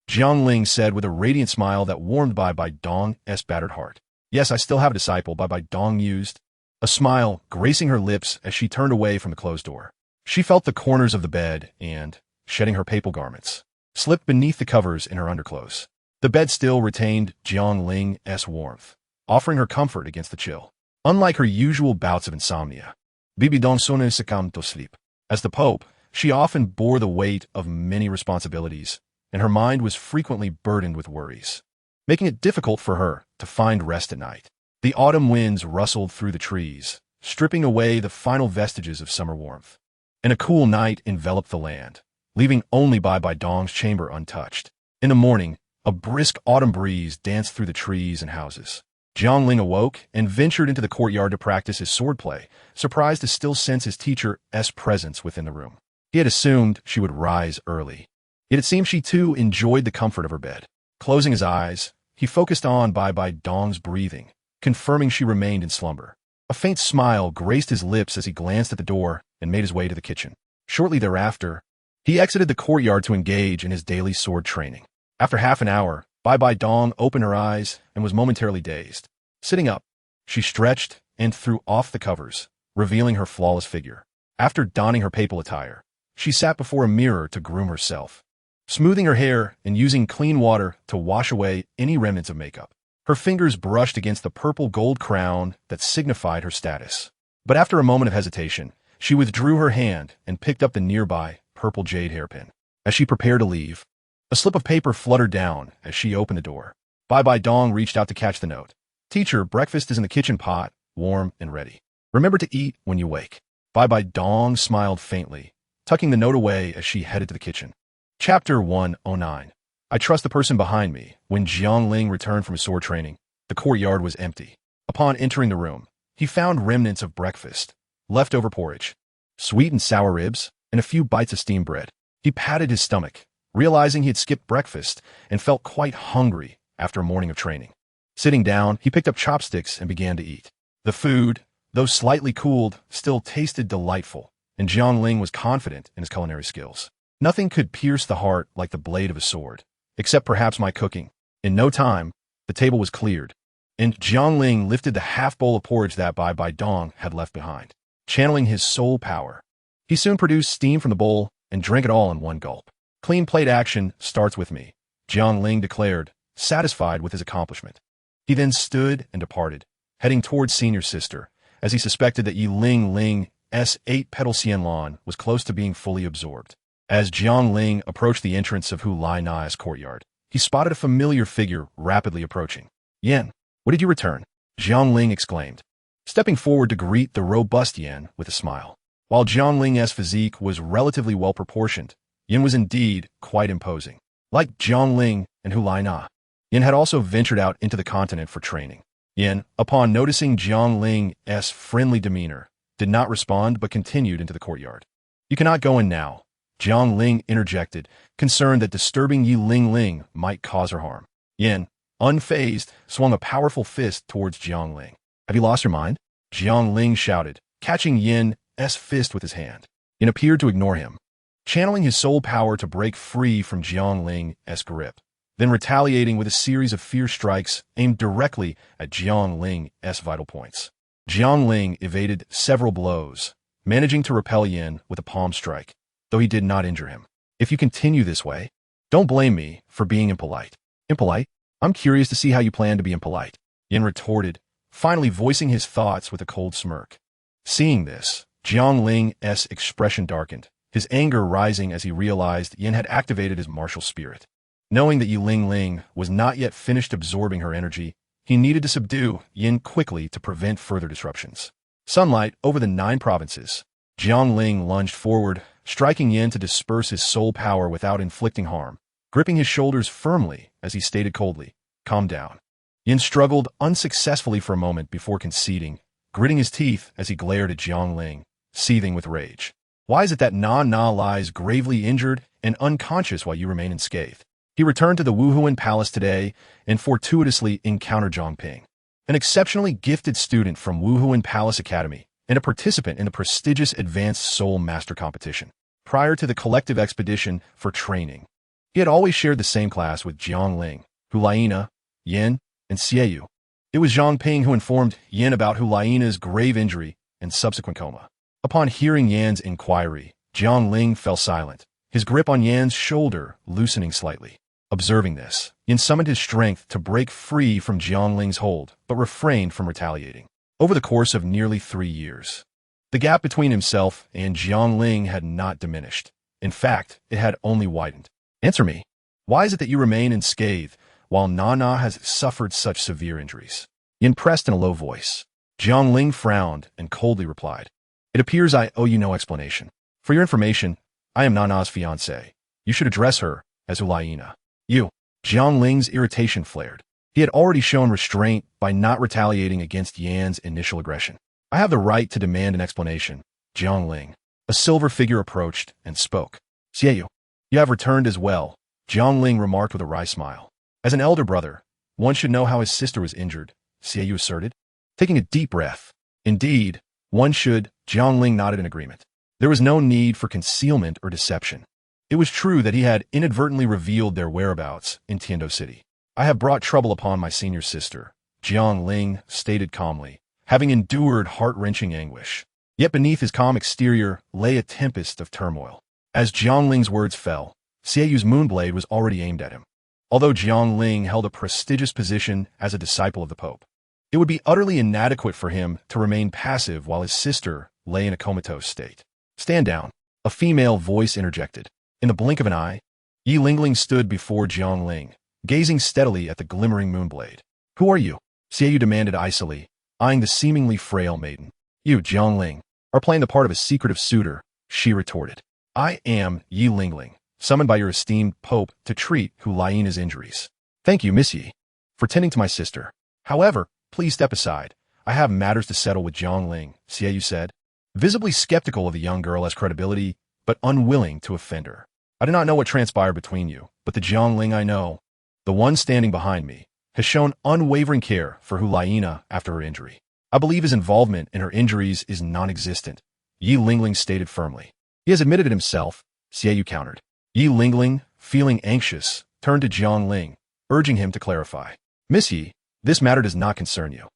Jiang Ling said with a radiant smile that warmed Bai Dong's battered heart. Yes, I still have a disciple, Bai Dong mused, a smile gracing her lips as she turned away from the closed door. She felt the corners of the bed and, shedding her papal garments, slipped beneath the covers in her underclothes. The bed still retained Jiang Ling's warmth, offering her comfort against the chill. Unlike her usual bouts of insomnia, Bibi Dong ne succumbed to sleep. As the Pope, she often bore the weight of many responsibilities, and her mind was frequently burdened with worries, making it difficult for her to find rest at night. The autumn winds rustled through the trees, stripping away the final vestiges of summer warmth, and a cool night enveloped the land, leaving only Bai Dong's chamber untouched. In the morning, a brisk autumn breeze danced through the trees and houses. Jiang Ling awoke and ventured into the courtyard to practice his swordplay, surprised to still sense his teacher's presence within the room. He had assumed she would rise early, yet it seemed she too enjoyed the comfort of her bed. Closing his eyes, he focused on Bai Dong's breathing, confirming she remained in slumber. A faint smile graced his lips as he glanced at the door and made his way to the kitchen. Shortly thereafter, he exited the courtyard to engage in his daily sword training. After half an hour, Bai Dong opened her eyes and was momentarily dazed. Sitting up, she stretched and threw off the covers, revealing her flawless figure. After donning her papal attire, she sat before a mirror to groom herself, smoothing her hair and using clean water to wash away any remnants of makeup. Her fingers brushed against the purple gold crown that signified her status. But after a moment of hesitation, she withdrew her hand and picked up the nearby purple jade hairpin. As she prepared to leave, a slip of paper fluttered down as she opened the door. Bai Dong reached out to catch the note. Teacher, breakfast is in the kitchen pot, warm and ready. Remember to eat when you wake. Bai Dong smiled faintly, tucking the note away as she headed to the kitchen. Chapter 109. I trust the person behind me. When Jiang Ling returned from his sword training, the courtyard was empty. Upon entering the room, he found remnants of breakfast, leftover porridge, sweet and sour ribs, and a few bites of steamed bread. He patted his stomach, realizing he had skipped breakfast and felt quite hungry after a morning of training. Sitting down, he picked up chopsticks and began to eat. The food, though slightly cooled, still tasted delightful, and Jiang Ling was confident in his culinary skills. Nothing could pierce the heart like the blade of a sword, except perhaps my cooking. In no time, the table was cleared, and Jiang Ling lifted the half bowl of porridge that Bai Dong had left behind. Channeling his soul power, he soon produced steam from the bowl and drank it all in one gulp. Clean plate action starts with me, Jiang Ling declared, satisfied with his accomplishment. He then stood and departed, heading towards senior sister, as he suspected that Yi Ling's 8-petal Xianlan was close to being fully absorbed. As Jiang Ling approached the entrance of Hu Lai Na's courtyard, he spotted a familiar figure rapidly approaching. Yan, what did you return? Jiang Ling exclaimed, stepping forward to greet the robust Yan with a smile. While Jiang Ling's physique was relatively well-proportioned, Yan was indeed quite imposing. Like Jiang Ling and Hu Lai Na, Yin had also ventured out into the continent for training. Yin, upon noticing Jiang Ling's friendly demeanor, did not respond but continued into the courtyard. You cannot go in now, Jiang Ling interjected, concerned that disturbing Yi Ling might cause her harm. Yin, unfazed, swung a powerful fist towards Jiang Ling. Have you lost your mind? Jiang Ling shouted, catching Yin's fist with his hand. Yin appeared to ignore him, channeling his soul power to break free from Jiang Ling's grip, then retaliating with a series of fierce strikes aimed directly at Jiang Ling's vital points. Jiang Ling evaded several blows, managing to repel Yin with a palm strike, though he did not injure him. If you continue this way, don't blame me for being impolite. Impolite? I'm curious to see how you plan to be impolite, Yin retorted, finally voicing his thoughts with a cold smirk. Seeing this, Jiang Ling's expression darkened, his anger rising as he realized Yin had activated his martial spirit. Knowing that Yi Ling was not yet finished absorbing her energy, he needed to subdue Yin quickly to prevent further disruptions. Sunlight over the 9 provinces. Jiang Ling lunged forward, striking Yin to disperse his soul power without inflicting harm, gripping his shoulders firmly as he stated coldly, "Calm down." Yin struggled unsuccessfully for a moment before conceding, gritting his teeth as he glared at Jiang Ling, seething with rage. Why is it that Na lies gravely injured and unconscious while you remain unscathed? He returned to the Wuhuan Palace today and fortuitously encountered Zhang Ping, an exceptionally gifted student from Wuhuan Palace Academy and a participant in the prestigious Advanced Soul Master Competition. Prior to the collective expedition for training, he had always shared the same class with Jiang Ling, Hulaina, Yin, and Xieyu. It was Zhang Ping who informed Yin about Hulaina's grave injury and subsequent coma. Upon hearing Yan's inquiry, Jiang Ling fell silent, his grip on Yan's shoulder loosening slightly. Observing this, Yin summoned his strength to break free from Jiang Ling's hold, but refrained from retaliating. Over the course of nearly 3 years, the gap between himself and Jiang Ling had not diminished. In fact, it had only widened. Answer me. Why is it that you remain unscathed while Na has suffered such severe injuries? Yin pressed in a low voice. Jiang Ling frowned and coldly replied, "It appears I owe you no explanation. For your information, I am Nana's fiancé. You should address her as Hulaina." You. Jiang Ling's irritation flared. He had already shown restraint by not retaliating against Yan's initial aggression. "I have the right to demand an explanation, Jiang Ling." A silver figure approached and spoke. "Xieyu, you have returned as well," Jiang Ling remarked with a wry smile. "As an elder brother, one should know how his sister was injured," Xieyu asserted, taking a deep breath. "Indeed, one should," Jiang Ling nodded in agreement. There was no need for concealment or deception. It was true that he had inadvertently revealed their whereabouts in Tiando City. "I have brought trouble upon my senior sister," Jiang Ling stated calmly, having endured heart-wrenching anguish. Yet beneath his calm exterior lay a tempest of turmoil. As Jiang Ling's words fell, Xieyu's moonblade was already aimed at him. Although Jiang Ling held a prestigious position as a disciple of the Pope, it would be utterly inadequate for him to remain passive while his sister lay in a comatose state. "Stand down," a female voice interjected. In the blink of an eye, Yi Ling stood before Jiang Ling, gazing steadily at the glimmering moonblade. "Who are you?" Xieyu demanded icily, eyeing the seemingly frail maiden. "You, Jiang Ling, are playing the part of a secretive suitor," she retorted. "I am Yi Ling, summoned by your esteemed Pope to treat Hulaina's injuries." "Thank you, Miss Yi, for tending to my sister. However, please step aside. I have matters to settle with Jiang Ling," Xieyu said, visibly skeptical of the young girl's credibility, but unwilling to offend her. "I do not know what transpired between you, but the Jiang Ling I know, the one standing behind me, has shown unwavering care for Hulaina after her injury. I believe his involvement in her injuries is non-existent," Yi Ling stated firmly. "He has admitted it himself," Xieyu countered. Yi Ling, feeling anxious, turned to Jiang Ling, urging him to clarify. "Miss Yi, this matter does not concern you,"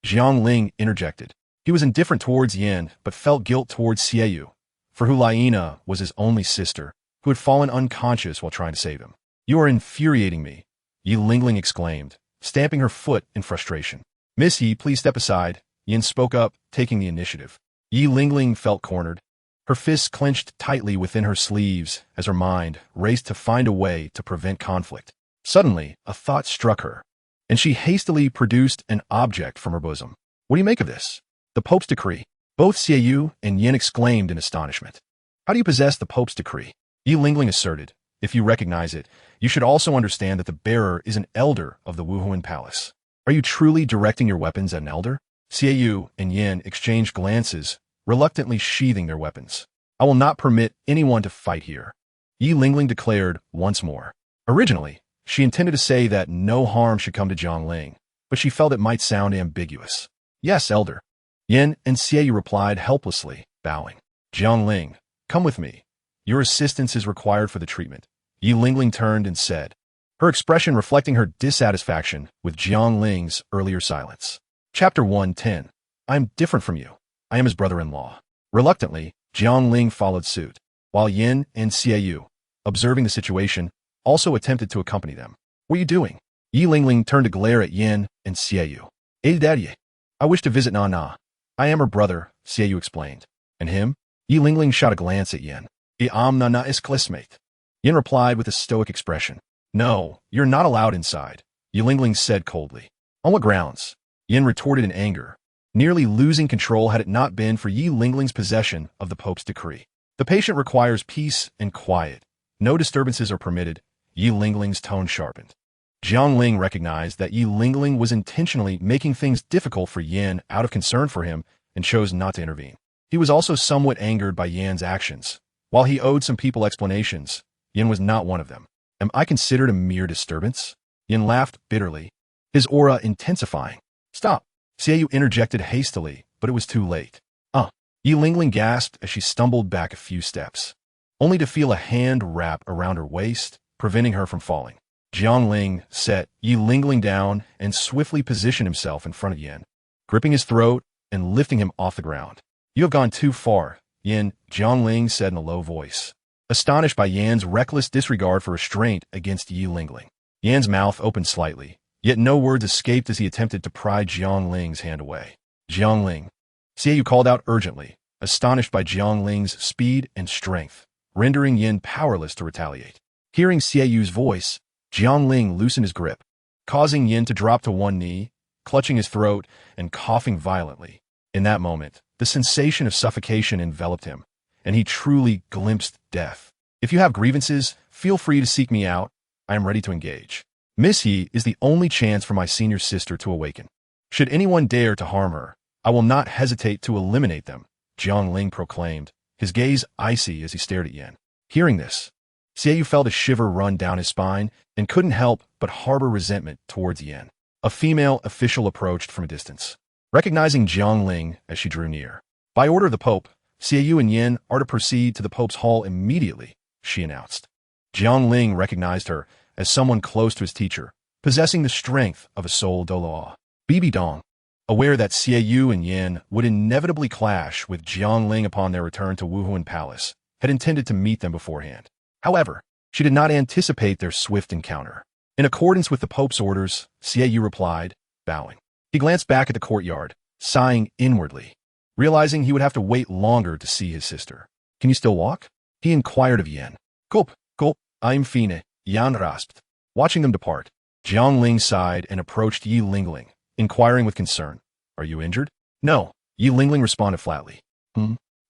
Jiang Ling interjected. He was indifferent towards Yin, but felt guilt towards Xieyu, for Hulaina was his only sister, who had fallen unconscious while trying to save him. "You are infuriating me," Yi Ling exclaimed, stamping her foot in frustration. "Miss Yi, please step aside," Yin spoke up, taking the initiative. Yi Ling felt cornered. Her fists clenched tightly within her sleeves as her mind raced to find a way to prevent conflict. Suddenly, a thought struck her, and she hastily produced an object from her bosom. "What do you make of this?" "The Pope's decree." Both Xieyu and Yin exclaimed in astonishment. "How do you possess the Pope's decree?" Yi Ling asserted, If you recognize it, you should also understand that the bearer is an elder of the Wuhuan Palace. Are you truly directing your weapons at an elder? Xiaoyu and Yin exchanged glances, reluctantly sheathing their weapons. I will not permit anyone to fight here, Yi Lingling declared once more. Originally, she intended to say that no harm should come to Jiangling, but she felt it might sound ambiguous. Yes, elder. Yin and Xiaoyu replied helplessly, bowing. Jiangling, come with me. Your assistance is required for the treatment. Yi Lingling turned and said, her expression reflecting her dissatisfaction with Jiangling's earlier silence. Chapter 110. I am different from you. I am his brother-in-law. Reluctantly, Jiangling followed suit, while Yin and Xiaoyu, observing the situation, also attempted to accompany them. What are you doing? Yi Lingling turned to glare at Yin and Xiaoyu. Daddy, I wish to visit Nana. I am her brother, Xiaoyu explained. And him? Yi Lingling shot a glance at Yin. I am Nana's classmate. Yin replied with a stoic expression. No, you're not allowed inside, Yi Lingling said coldly. On what grounds? Yin retorted in anger, nearly losing control had it not been for Yi Lingling's possession of the Pope's decree. The patient requires peace and quiet. No disturbances are permitted. Yi Lingling's tone sharpened. Jiangling recognized that Yi Lingling was intentionally making things difficult for Yin out of concern for him and chose not to intervene. He was also somewhat angered by Yan's actions. While he owed some people explanations, Yin was not one of them. Am I considered a mere disturbance? Yin laughed bitterly, his aura intensifying. Stop! Xiaoyu interjected hastily, but it was too late. Yi Lingling gasped as she stumbled back a few steps, only to feel a hand wrap around her waist, preventing her from falling. Jiangling set Yi Lingling down and swiftly positioned himself in front of Yin, gripping his throat and lifting him off the ground. You have gone too far, Yin, Jiangling said in a low voice, astonished by Yan's reckless disregard for restraint against Yi Lingling. Yan's mouth opened slightly, yet no words escaped as he attempted to pry Jiangling's hand away. Jiangling, Xiaoyu called out urgently, astonished by Jiangling's speed and strength, rendering Yin powerless to retaliate. Hearing Xiaoyu's voice, Jiangling loosened his grip, causing Yin to drop to one knee, clutching his throat and coughing violently. In that moment, the sensation of suffocation enveloped him, and he truly glimpsed death. If you have grievances, feel free to seek me out. I am ready to engage. Miss Yi is the only chance for my senior sister to awaken. Should anyone dare to harm her, I will not hesitate to eliminate them, Jiangling proclaimed, his gaze icy as he stared at Yin. Hearing this, Xiaoyu felt a shiver run down his spine and couldn't help but harbor resentment towards Yin. A female official approached from a distance, recognizing Jiangling as she drew near. By order of the Pope, Xiaoyu and Yin are to proceed to the Pope's hall immediately, she announced. Jiangling recognized her as someone close to his teacher, possessing the strength of a soul Douluo. Bibi Dong, aware that Xiaoyu and Yin would inevitably clash with Jiangling upon their return to Wuhuan Palace, had intended to meet them beforehand. However, she did not anticipate their swift encounter. In accordance with the Pope's orders, Xiaoyu replied, bowing. He glanced back at the courtyard, sighing inwardly, realizing he would have to wait longer to see his sister. Can you still walk? He inquired of Yin. Gulp, I'm fine, Yan rasped. Watching them depart, Jiangling sighed and approached Yi Lingling, inquiring with concern. Are you injured? No, Yi Lingling responded flatly.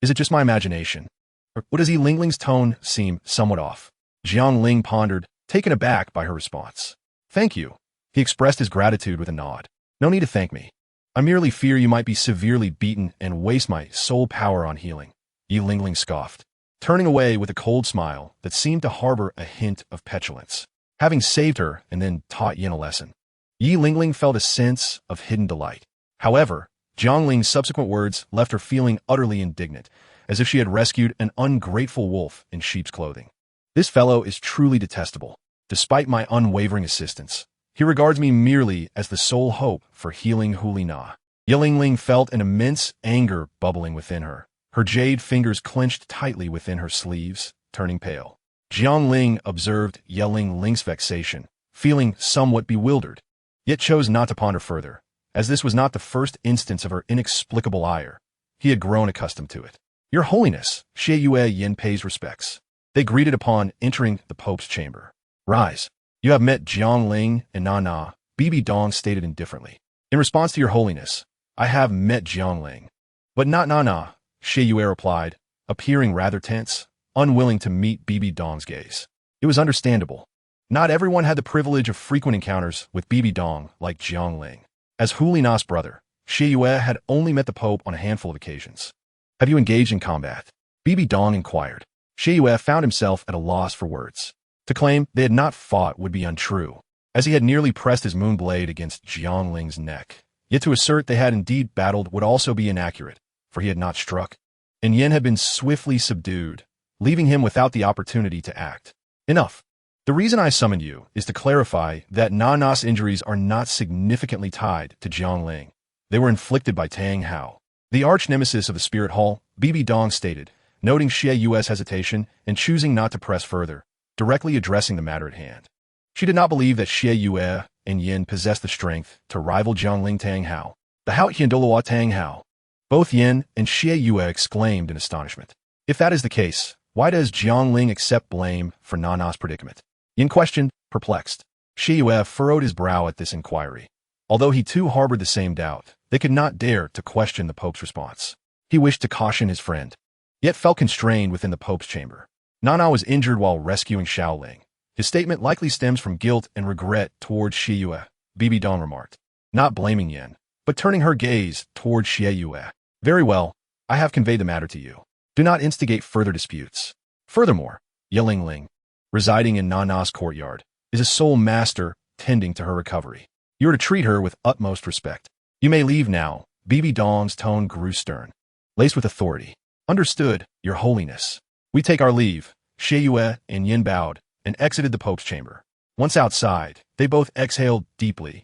Is it just my imagination? Or does Yi Lingling's tone seem somewhat off? Jiangling pondered, taken aback by her response. Thank you. He expressed his gratitude with a nod. No need to thank me. I merely fear you might be severely beaten and waste my soul power on healing. Yi Lingling scoffed, turning away with a cold smile that seemed to harbor a hint of petulance. Having saved her and then taught Yin a lesson, Yi Lingling felt a sense of hidden delight. However, Jiangling's subsequent words left her feeling utterly indignant, as if she had rescued an ungrateful wolf in sheep's clothing. This fellow is truly detestable. Despite my unwavering assistance, he regards me merely as the sole hope for healing Hulina. Yi Lingling felt an immense anger bubbling within her, her jade fingers clenched tightly within her sleeves, turning pale. Jiangling observed Yi Lingling's vexation, feeling somewhat bewildered, yet chose not to ponder further, as this was not the first instance of her inexplicable ire. He had grown accustomed to it. Your Holiness, Xiaoyu Yin pays respects. They greeted upon entering the Pope's chamber. Rise. You have met Jiangling and Nana, Bibi Dong stated indifferently. In response to your Holiness, I have met Jiangling, but not Nana, Xiaoyu replied, appearing rather tense, unwilling to meet Bibi Dong's gaze. It was understandable. Not everyone had the privilege of frequent encounters with Bibi Dong like Jiang Ling. As Hulina's brother, Xie Yue had only met the Pope on a handful of occasions. Have you engaged in combat? Bibi Dong inquired. Xie Yue found himself at a loss for words. To claim they had not fought would be untrue, as he had nearly pressed his moon blade against Jiang Ling's neck. Yet to assert they had indeed battled would also be inaccurate, for he had not struck. And Yin had been swiftly subdued, leaving him without the opportunity to act. Enough. The reason I summoned you is to clarify that Nana's injuries are not significantly tied to Jiang Ling. They were inflicted by Tang Hao. The arch-nemesis of the Spirit Hall, Bibi Dong stated, noting Xie Yue's hesitation and choosing not to press further, directly addressing the matter at hand. She did not believe that Xie Yue and Yin possessed the strength to rival Jiang Ling Tang Hao. The Hao Yin Douluo Tang Hao. Both Yin and Xie Yue exclaimed in astonishment. If that is the case, why does Jiang Ling accept blame for Nana's predicament? Yin questioned, perplexed. Xie Yue furrowed his brow at this inquiry. Although he too harbored the same doubt, they could not dare to question the Pope's response. He wished to caution his friend, yet felt constrained within the Pope's chamber. Nana was injured while rescuing Shaoling. His statement likely stems from guilt and regret towards Xie Yue, Bibi Dong remarked, not blaming Yin, but turning her gaze towards Xie Yue. Very well, I have conveyed the matter to you. Do not instigate further disputes. Furthermore, Yeling Ling, residing in Nana's courtyard, is a sole master tending to her recovery. You are to treat her with utmost respect. You may leave now. Bibi Dong's tone grew stern, laced with authority. Understood, Your Holiness. We take our leave. Xie Yue and Yin bowed and exited the Pope's chamber. Once outside, they both exhaled deeply.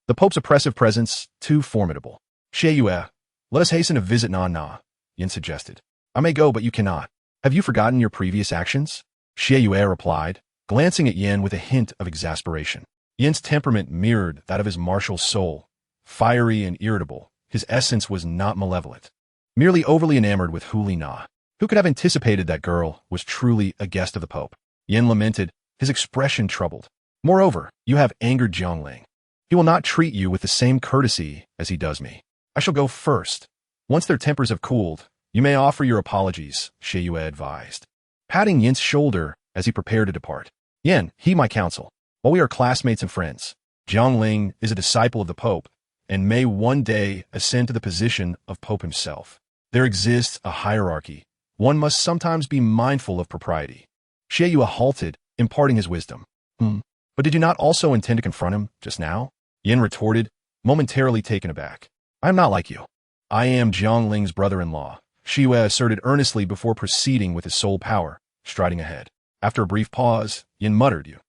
The Pope's oppressive presence, too formidable. Xie Yue, let us hasten to visit Nana, Yin suggested. I may go, but you cannot. Have you forgotten your previous actions? Xie Yue replied, glancing at Yin with a hint of exasperation. Yin's temperament mirrored that of his martial soul. Fiery and irritable, his essence was not malevolent. Merely overly enamored with Hulina. Who could have anticipated that girl was truly a guest of the Pope? Yin lamented, his expression troubled. Moreover, you have angered Jiang Ling. He will not treat you with the same courtesy as he does me. I shall go first. Once their tempers have cooled, you may offer your apologies, Xie Yue advised, patting Yin's shoulder as he prepared to depart. Yin, heed my counsel. While we are classmates and friends, Jiang Ling is a disciple of the Pope and may one day ascend to the position of Pope himself. There exists a hierarchy. One must sometimes be mindful of propriety. Xie Yue halted, imparting his wisdom. But did you not also intend to confront him just now? Yin retorted, momentarily taken aback. I am not like you. I am Jiang Ling's brother-in-law, Xie Yue asserted earnestly before proceeding with his soul power, striding ahead. After a brief pause, Yin muttered, You.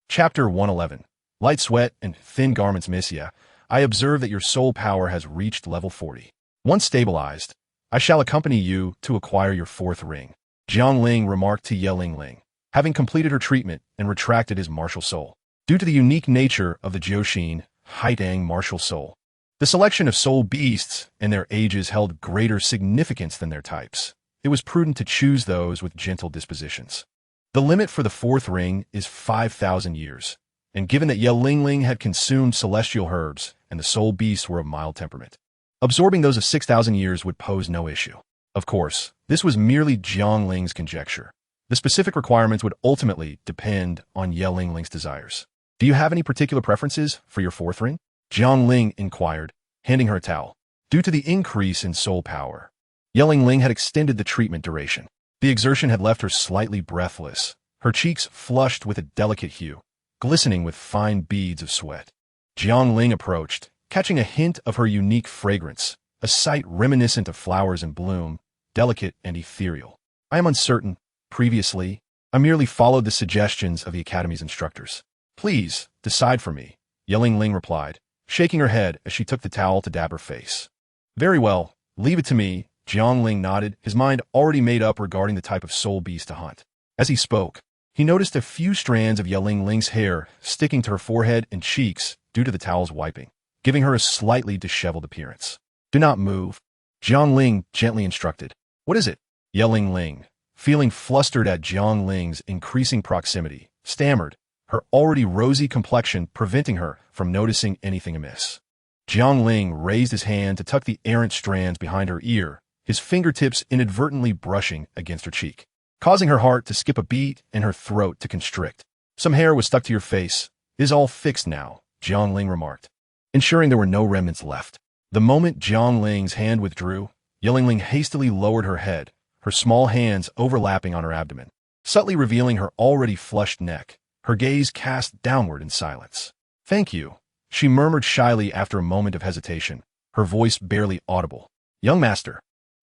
Chapter 111. Light sweat and thin garments miss ya. I observe that your soul power has reached level 40. Once stabilized, I shall accompany you to acquire your fourth ring. Jiang Ling remarked to Yeling Ling, having completed her treatment and retracted his martial soul. Due to the unique nature of the Jiuxin, Haitang martial soul, the selection of soul beasts and their ages held greater significance than their types. It was prudent to choose those with gentle dispositions. The limit for the fourth ring is 5,000 years, and given that Yeling Ling had consumed celestial herbs and the soul beasts were of mild temperament, absorbing those of 6,000 years would pose no issue. Of course, this was merely Jiang Ling's conjecture. The specific requirements would ultimately depend on Yeling Ling's desires. Do you have any particular preferences for your fourth ring? Jiang Ling inquired, handing her a towel. Due to the increase in soul power, Yeling Ling had extended the treatment duration. The exertion had left her slightly breathless, her cheeks flushed with a delicate hue, glistening with fine beads of sweat. Jiang Ling approached, catching a hint of her unique fragrance, a sight reminiscent of flowers in bloom, delicate and ethereal. I am uncertain. Previously, I merely followed the suggestions of the Academy's instructors. Please, decide for me, Yeling Ling replied, shaking her head as she took the towel to dab her face. Very well, leave it to me, Jiang Ling nodded, his mind already made up regarding the type of soul beast to hunt. As he spoke, he noticed a few strands of Yeling Ling's hair sticking to her forehead and cheeks due to the towel's wiping, giving her a slightly disheveled appearance. Do not move, Jiang Ling gently instructed. What is it? Yeling Ling, feeling flustered at Jiang Ling's increasing proximity, stammered, her already rosy complexion preventing her from noticing anything amiss. Jiang Ling raised his hand to tuck the errant strands behind her ear, his fingertips inadvertently brushing against her cheek. causing her heart to skip a beat and her throat to constrict. Some hair was stuck to your face. It is all fixed now, Jiangling remarked, ensuring there were no remnants left. The moment Jiangling's hand withdrew, Yellingling hastily lowered her head, her small hands overlapping on her abdomen, subtly revealing her already flushed neck, her gaze cast downward in silence. Thank you, she murmured shyly after a moment of hesitation, her voice barely audible. Young Master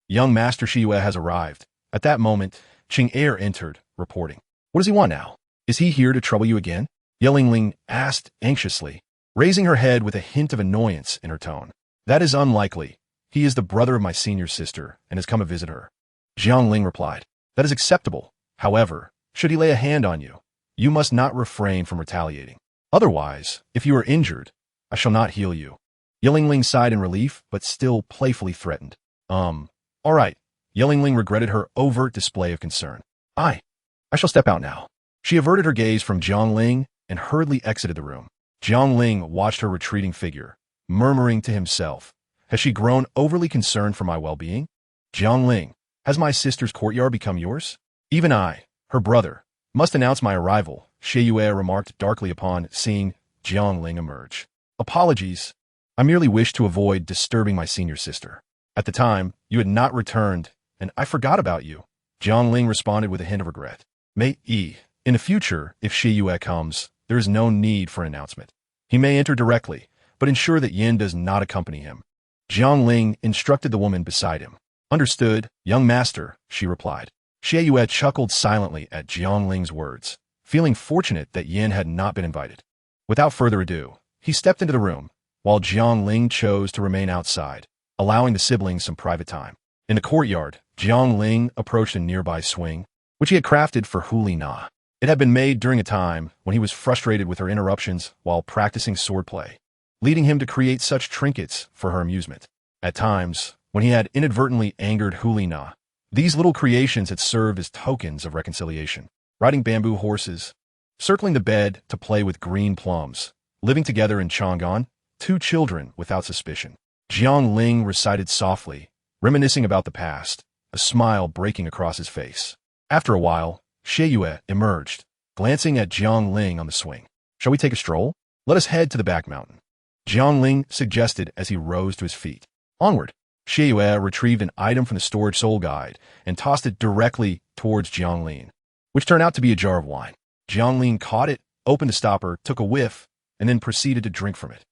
Shiyue has arrived. At that moment, Qing Er entered, reporting. What does he want now? Is he here to trouble you again? Yellingling asked anxiously, raising her head with a hint of annoyance in her tone. That is unlikely. He is the brother of my senior sister and has come to visit her. Jiangling replied. That is acceptable. However, should he lay a hand on you, you must not refrain from retaliating. Otherwise, if you are injured, I shall not heal you. Yellingling sighed in relief, but still playfully threatened. All right. Yellingling regretted her overt display of concern. I shall step out now. She averted her gaze from Jiangling and hurriedly exited the room. Jiangling watched her retreating figure, murmuring to himself, has she grown overly concerned for my well-being? Jiangling, has my sister's courtyard become yours? Even I, her brother, must announce my arrival, Shiyue remarked darkly upon seeing Jiangling emerge. Apologies. I merely wished to avoid disturbing my senior sister. At the time, you had not returned, and I forgot about you. Jiangling responded with a hint of regret. In the future, if Shiyue comes, there is no need for an announcement. He may enter directly, but ensure that Yin does not accompany him. Jiangling instructed the woman beside him. Understood, young master, she replied. Shiyue chuckled silently at Jiangling's words, feeling fortunate that Yin had not been invited. Without further ado, he stepped into the room, while Jiangling chose to remain outside, allowing the siblings some private time. In the courtyard, Jiangling approached a nearby swing, which he had crafted for Hu Lina. It had been made during a time when he was frustrated with her interruptions while practicing swordplay, leading him to create such trinkets for her amusement. At times, when he had inadvertently angered Hu Lina, these little creations had served as tokens of reconciliation. Riding bamboo horses, circling the bed to play with green plums, living together in Chang'an, 2 children without suspicion. Jiangling recited softly, reminiscing about the past, a smile breaking across his face. After a while, Shiyue emerged, glancing at Jiangling on the swing. Shall we take a stroll? Let us head to the back mountain. Jiangling suggested as he rose to his feet. Onward. Shiyue retrieved an item from the storage soul guide and tossed it directly towards Jiangling, which turned out to be a jar of wine. Jiangling caught it, opened the stopper, took a whiff, and then proceeded to drink from it.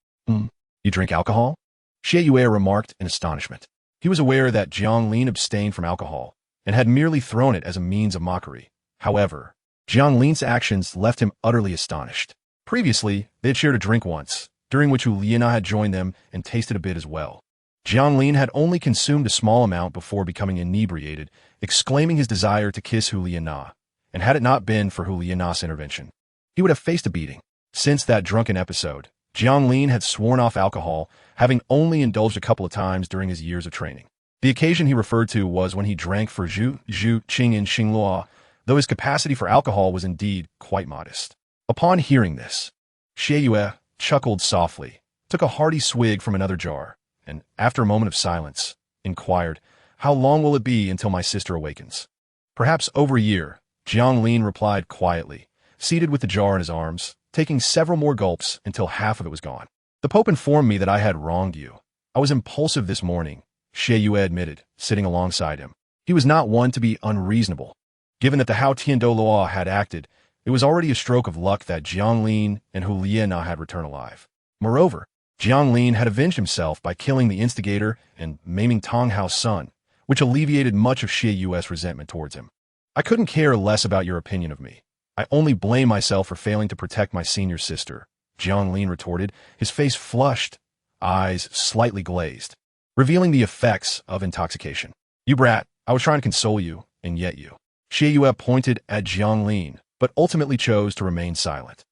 You drink alcohol? Shiyue remarked in astonishment. He was aware that Jiangling abstained from alcohol and had merely thrown it as a means of mockery. However, Jiangling's actions left him utterly astonished. Previously, they had shared a drink once, during which Hu Lina had joined them and tasted a bit as well. Jiangling had only consumed a small amount before becoming inebriated, exclaiming his desire to kiss Hu Lina, and had it not been for Hu Lina's intervention, he would have faced a beating. Since that drunken episode, Jiangling had sworn off alcohol, having only indulged a couple of times during his years of training. The occasion he referred to was when he drank for Zhu Qing in Xingluo, though his capacity for alcohol was indeed quite modest. Upon hearing this, Shiyue chuckled softly, took a hearty swig from another jar, and, after a moment of silence, inquired, How long will it be until my sister awakens? Perhaps over a year, Jiangling replied quietly, seated with the jar in his arms, taking several more gulps until half of it was gone. The Pope informed me that I had wronged you. I was impulsive this morning, Shiyue admitted, sitting alongside him. He was not one to be unreasonable. Given that the Hao Tian Douluo had acted, it was already a stroke of luck that Jiangling and Hu Lina had returned alive. Moreover, Jiangling had avenged himself by killing the instigator and maiming Tong Hao's son, which alleviated much of Shiyue's resentment towards him. I couldn't care less about your opinion of me. I only blame myself for failing to protect my senior sister, Jiangling retorted, his face flushed, eyes slightly glazed, revealing the effects of intoxication. You brat, I was trying to console you, and yet you. Shiyue pointed at Jiangling, but ultimately chose to remain silent.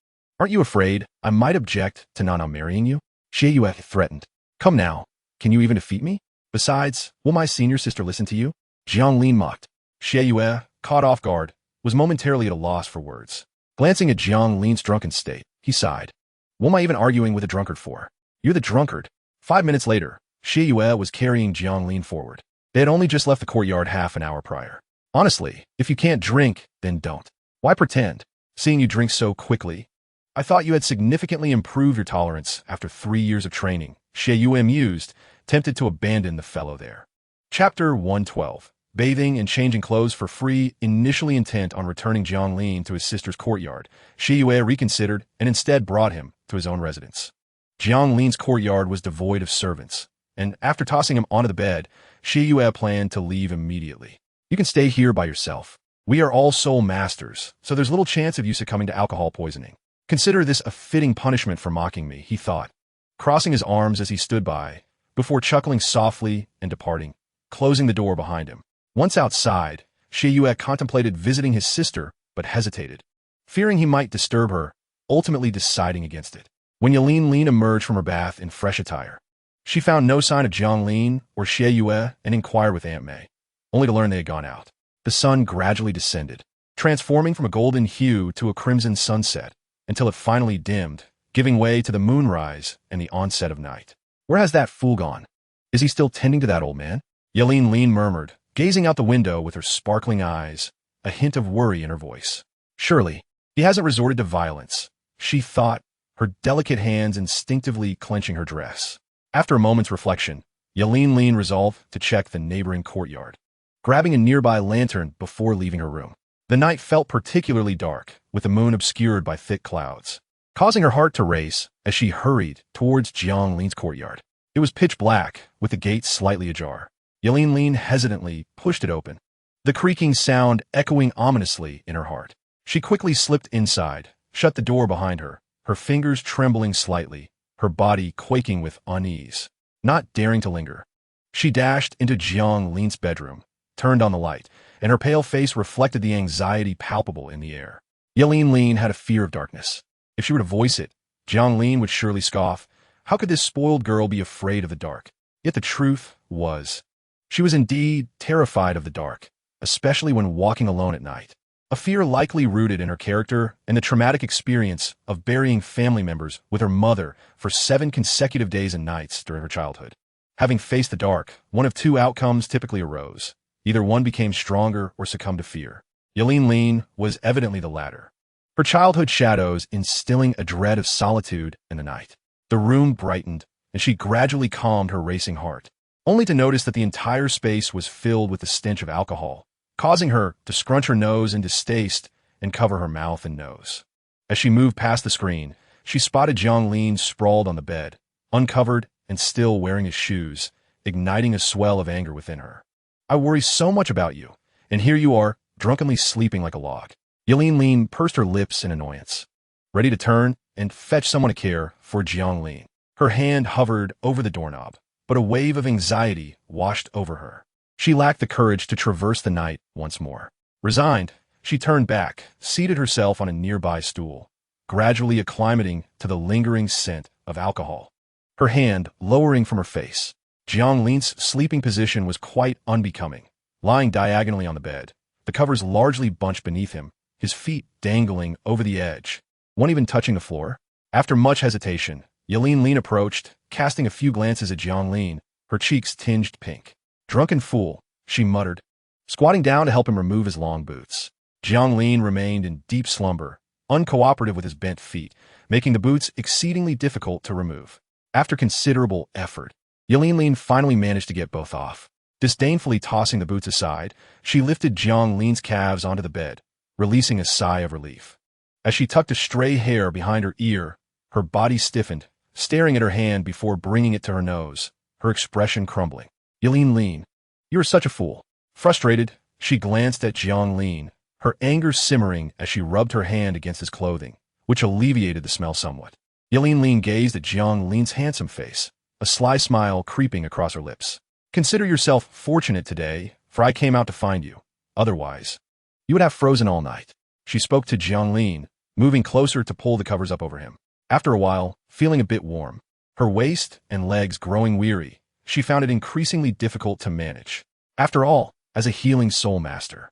Aren't you afraid I might object to Nana marrying you? Shiyue threatened. Come now, can you even defeat me? Besides, will my senior sister listen to you? Jiangling mocked. Shiyue, caught off guard, was momentarily at a loss for words. Glancing at Jiangling's drunken state, he sighed. What am I even arguing with a drunkard for? You're the drunkard. 5 minutes later, Shiyue was carrying Jiangling forward. They had only just left the courtyard half an hour prior. Honestly, if you can't drink, then don't. Why pretend? Seeing you drink so quickly, I thought you had significantly improved your tolerance after 3 years of training, Xie Yue mused, tempted to abandon the fellow there. Chapter 112. Bathing and changing clothes for free. Initially intent on returning Jianglin to his sister's courtyard, Xie Yue reconsidered and instead brought him to his own residence. Jianglin's courtyard was devoid of servants, and after tossing him onto the bed, Xie Yue planned to leave immediately. You can stay here by yourself. We are all soul masters, so there's little chance of you succumbing to alcohol poisoning. Consider this a fitting punishment for mocking me, he thought, crossing his arms as he stood by, before chuckling softly and departing, closing the door behind him. Once outside, Xie Yue contemplated visiting his sister, but hesitated, fearing he might disturb her, ultimately deciding against it. When Yelin emerged from her bath in fresh attire, she found no sign of Jianglin or Xie Yue and inquired with Aunt Mei, only to learn they had gone out. The sun gradually descended, transforming from a golden hue to a crimson sunset, until it finally dimmed, giving way to the moonrise and the onset of night. Where has that fool gone? Is he still tending to that old man? Yelin murmured, gazing out the window with her sparkling eyes, a hint of worry in her voice. Surely, he hasn't resorted to violence, she thought, her delicate hands instinctively clenching her dress. After a moment's reflection, Yelin resolved to check the neighboring courtyard, grabbing a nearby lantern before leaving her room. The night felt particularly dark, with the moon obscured by thick clouds, causing her heart to race as she hurried towards Jianglin's courtyard. It was pitch black, with the gate slightly ajar. Yelin hesitantly pushed it open, the creaking sound echoing ominously in her heart. She quickly slipped inside, shut the door behind her, her fingers trembling slightly, her body quaking with unease. Not daring to linger, she dashed into Jianglin's bedroom, turned on the light, and her pale face reflected the anxiety palpable in the air. Yelin had a fear of darkness. If she were to voice it, Jianglin would surely scoff. How could this spoiled girl be afraid of the dark? Yet the truth was, she was indeed terrified of the dark, especially when walking alone at night. A fear likely rooted in her character and the traumatic experience of burying family members with her mother for 7 consecutive days and nights during her childhood. Having faced the dark, one of 2 outcomes typically arose. Either one became stronger or succumbed to fear. Yelin was evidently the latter, her childhood shadows instilling a dread of solitude in the night. The room brightened, and she gradually calmed her racing heart, only to notice that the entire space was filled with the stench of alcohol, causing her to scrunch her nose in distaste and cover her mouth and nose. As she moved past the screen, she spotted Jianglin sprawled on the bed, uncovered and still wearing his shoes, igniting a swell of anger within her. I worry so much about you, and here you are, drunkenly sleeping like a log. Yelin pursed her lips in annoyance, ready to turn and fetch someone to care for Jianglin. Her hand hovered over the doorknob, but a wave of anxiety washed over her. She lacked the courage to traverse the night once more. Resigned, she turned back, seated herself on a nearby stool, gradually acclimating to the lingering scent of alcohol, her hand lowering from her face. Jianglin's sleeping position was quite unbecoming, lying diagonally on the bed, the covers largely bunched beneath him, his feet dangling over the edge, one even touching the floor. After much hesitation, Yelin approached, casting a few glances at Jianglin, her cheeks tinged pink. Drunken fool, she muttered, squatting down to help him remove his long boots. Jianglin remained in deep slumber, uncooperative with his bent feet, making the boots exceedingly difficult to remove. After considerable effort, Yelin finally managed to get both off. Disdainfully tossing the boots aside, she lifted Jianglin's calves onto the bed, releasing a sigh of relief. As she tucked a stray hair behind her ear, her body stiffened, staring at her hand before bringing it to her nose, her expression crumbling. Yelin, you are such a fool. Frustrated, she glanced at Jianglin, her anger simmering as she rubbed her hand against his clothing, which alleviated the smell somewhat. Yelin gazed at Jianglin's handsome face, a sly smile creeping across her lips. Consider yourself fortunate today, for I came out to find you. Otherwise, you would have frozen all night. She spoke to Jianglin, moving closer to pull the covers up over him. After a while, feeling a bit warm, her waist and legs growing weary, she found it increasingly difficult to manage. After all, as a healing soul master,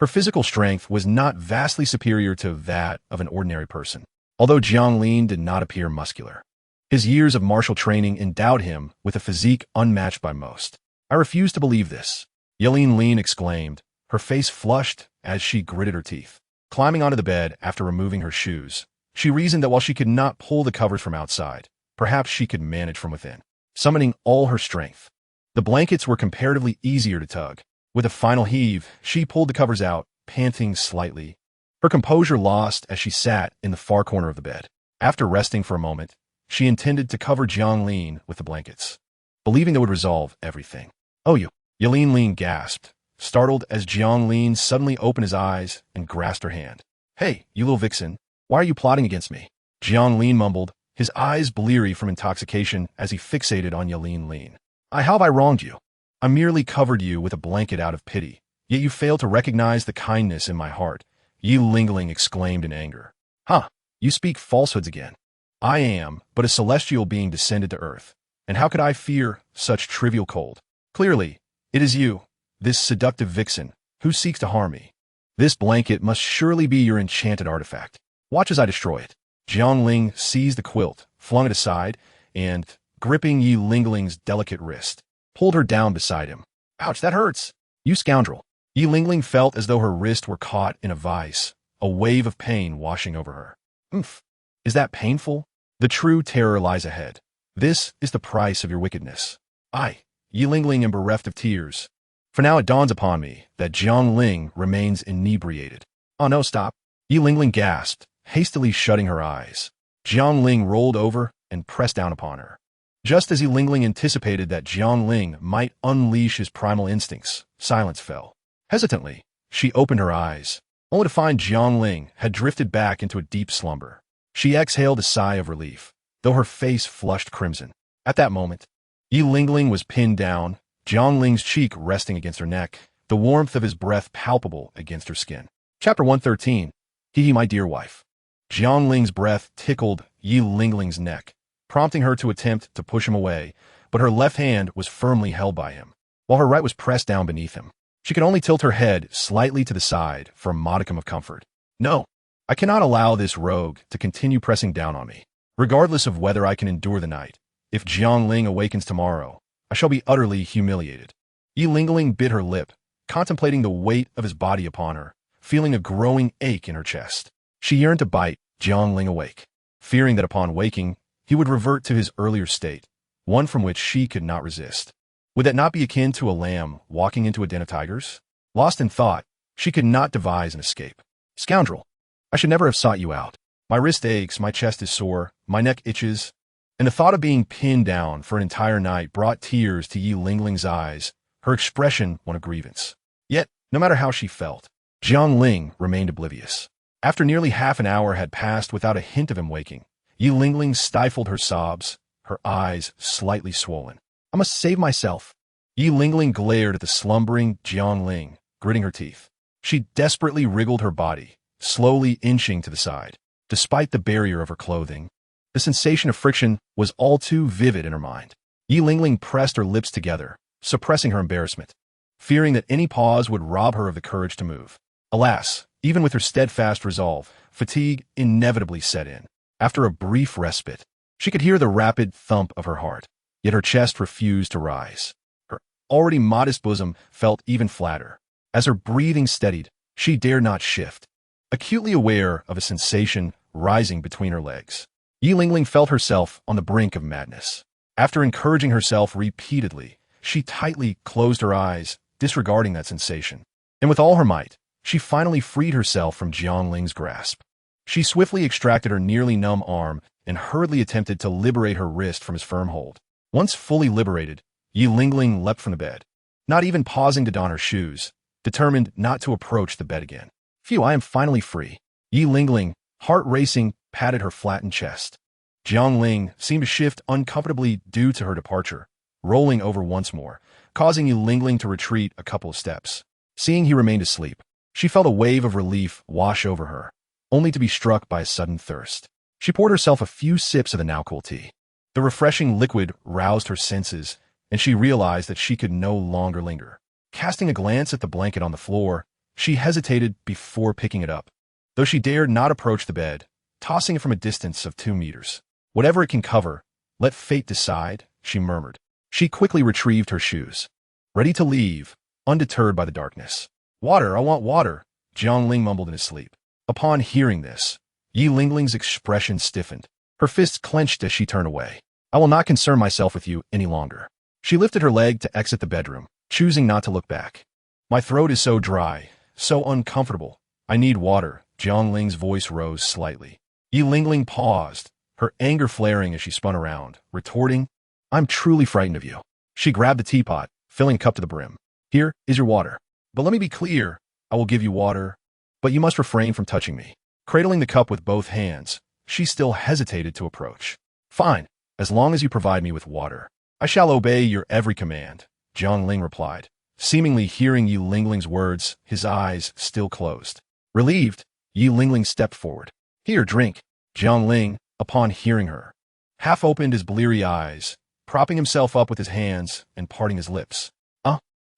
her physical strength was not vastly superior to that of an ordinary person, although Jianglin did not appear muscular. His years of martial training endowed him with a physique unmatched by most. I refuse to believe this, Yelin exclaimed, her face flushed as she gritted her teeth. Climbing onto the bed after removing her shoes, she reasoned that while she could not pull the covers from outside, perhaps she could manage from within. Summoning all her strength, the blankets were comparatively easier to tug. With a final heave, she pulled the covers out, panting slightly, her composure lost as she sat in the far corner of the bed. After resting for a moment, she intended to cover Jiang with the blankets, believing they would resolve everything. "Oh, you!" Lin gasped, startled as Jiang suddenly opened his eyes and grasped her hand. "Hey, you little vixen, why are you plotting against me?" Jiang mumbled, his eyes bleary from intoxication as he fixated on Lin. How have I wronged you? I merely covered you with a blanket out of pity, yet you fail to recognize the kindness in my heart," Yi Lingling exclaimed in anger. "Huh, you speak falsehoods again. I am but a celestial being descended to earth, and how could I fear such trivial cold? Clearly, it is you, this seductive vixen, who seeks to harm me. This blanket must surely be your enchanted artifact. Watch as I destroy it." Jiang seized the quilt, flung it aside, and, gripping Yi Lingling's delicate wrist, pulled her down beside him. "Ouch, that hurts! You scoundrel!" Yi Lingling felt as though her wrist were caught in a vice, a wave of pain washing over her. "Oomph! Is that painful? The true terror lies ahead. This is the price of your wickedness." Yi Lingling am bereft of tears. For now it dawns upon me that Jiang remains inebriated. "Oh no, stop!" Yi Lingling gasped, hastily shutting her eyes. Jiang rolled over and pressed down upon her. Just as Yi Lingling anticipated that Jiang might unleash his primal instincts, silence fell. Hesitantly, she opened her eyes, only to find Jiang had drifted back into a deep slumber. She exhaled a sigh of relief, though her face flushed crimson. At that moment, Yi Lingling was pinned down, Jiang cheek resting against her neck, the warmth of his breath palpable against her skin. Chapter 113. Hee, my dear wife. Jiang breath tickled Yi Lingling's neck, prompting her to attempt to push him away, but her left hand was firmly held by him, while her right was pressed down beneath him. She could only tilt her head slightly to the side for a modicum of comfort. "No, I cannot allow this rogue to continue pressing down on me. Regardless of whether I can endure the night, if Jiang awakens tomorrow, I shall be utterly humiliated." Yi Lingling bit her lip, contemplating the weight of his body upon her, feeling a growing ache in her chest. She yearned to bite Jiang awake, fearing that upon waking, he would revert to his earlier state, one from which she could not resist. Would that not be akin to a lamb walking into a den of tigers? Lost in thought, she could not devise an escape. "Scoundrel! I should never have sought you out. My wrist aches, my chest is sore, my neck itches," and the thought of being pinned down for an entire night brought tears to Yi Lingling's eyes, her expression one of grievance. Yet, no matter how she felt, Jiang remained oblivious. After nearly half an hour had passed without a hint of him waking, Yi Lingling stifled her sobs, her eyes slightly swollen. "I must save myself." Yi Lingling glared at the slumbering Jiang, gritting her teeth. She desperately wriggled her body, slowly inching to the side. Despite the barrier of her clothing, the sensation of friction was all too vivid in her mind. Yi Lingling pressed her lips together, suppressing her embarrassment, fearing that any pause would rob her of the courage to move. Alas, even with her steadfast resolve, fatigue inevitably set in. After a brief respite, she could hear the rapid thump of her heart, yet her chest refused to rise. Her already modest bosom felt even flatter. As her breathing steadied, she dared not shift, acutely aware of a sensation rising between her legs. Yi Lingling felt herself on the brink of madness. After encouraging herself repeatedly, she tightly closed her eyes, disregarding that sensation. And with all her might, she finally freed herself from Jiang grasp. She swiftly extracted her nearly numb arm and hurriedly attempted to liberate her wrist from his firm hold. Once fully liberated, Yi Lingling leapt from the bed, not even pausing to don her shoes, determined not to approach the bed again. "Phew, I am finally free." Yi Lingling, heart racing, patted her flattened chest. Jiang seemed to shift uncomfortably due to her departure, rolling over once more, causing Yi Lingling to retreat a couple of steps. Seeing he remained asleep, she felt a wave of relief wash over her, only to be struck by a sudden thirst. She poured herself a few sips of the now-cool tea. The refreshing liquid roused her senses, and she realized that she could no longer linger. Casting a glance at the blanket on the floor, she hesitated before picking it up, though she dared not approach the bed, tossing it from a distance of 2 meters. "Whatever it can cover, let fate decide," she murmured. She quickly retrieved her shoes, ready to leave, undeterred by the darkness. Water, I want water, Jiang Ling mumbled in his sleep. Upon hearing this, Yi Lingling's expression stiffened. Her fists clenched as she turned away. I will not concern myself with you any longer. She lifted her leg to exit the bedroom, choosing not to look back. My throat is so dry, so uncomfortable. I need water, Jiang Ling's voice rose slightly. Yi Lingling paused, her anger flaring as she spun around, retorting, I'm truly frightened of you. She grabbed the teapot, filling a cup to the brim. Here is your water. But let me be clear, I will give you water, but you must refrain from touching me. Cradling the cup with both hands, she still hesitated to approach. Fine, as long as you provide me with water. I shall obey your every command, Jiang Ling replied. Seemingly hearing Yi Lingling's words, his eyes still closed. Relieved, Yi Lingling stepped forward. Here, drink, Jiang Ling, upon hearing her, half opened his bleary eyes, propping himself up with his hands and parting his lips.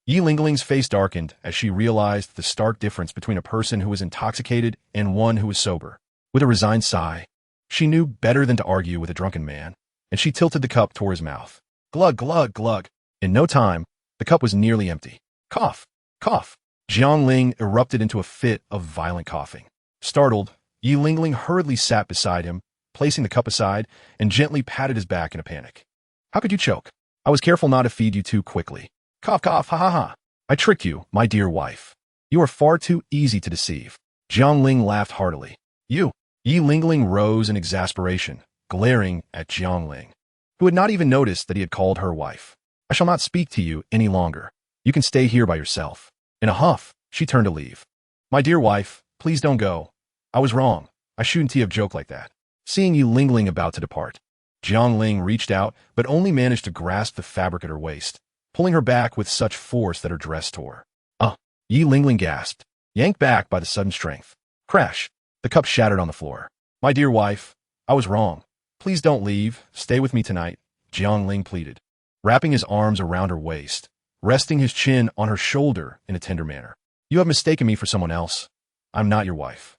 Yi Lingling's face darkened as she realized the stark difference between a person who was intoxicated and one who was sober. With a resigned sigh, she knew better than to argue with a drunken man, and she tilted the cup toward his mouth. Glug, glug, glug. In no time, the cup was nearly empty. Cough, cough. Jiang Ling erupted into a fit of violent coughing. Startled, Yi Lingling hurriedly sat beside him, placing the cup aside, and gently patted his back in a panic. How could you choke? I was careful not to feed you too quickly. Cough, cough, ha ha ha. I tricked you, my dear wife. You are far too easy to deceive. Jiang Ling laughed heartily. You. Yi Lingling rose in exasperation, glaring at Jiang Ling, who had not even noticed that he had called her wife. I shall not speak to you any longer. You can stay here by yourself. In a huff, she turned to leave. My dear wife, please don't go. I was wrong. I shouldn't have joked like that. Seeing Yi Lingling about to depart, Jiang Ling reached out but only managed to grasp the fabric at her waist, pulling her back with such force that her dress tore. Yi Lingling gasped, yanked back by the sudden strength. Crash! The cup shattered on the floor. My dear wife, I was wrong. Please don't leave. Stay with me tonight, Jiang Ling pleaded, wrapping his arms around her waist, resting his chin on her shoulder in a tender manner. You have mistaken me for someone else. I'm not your wife.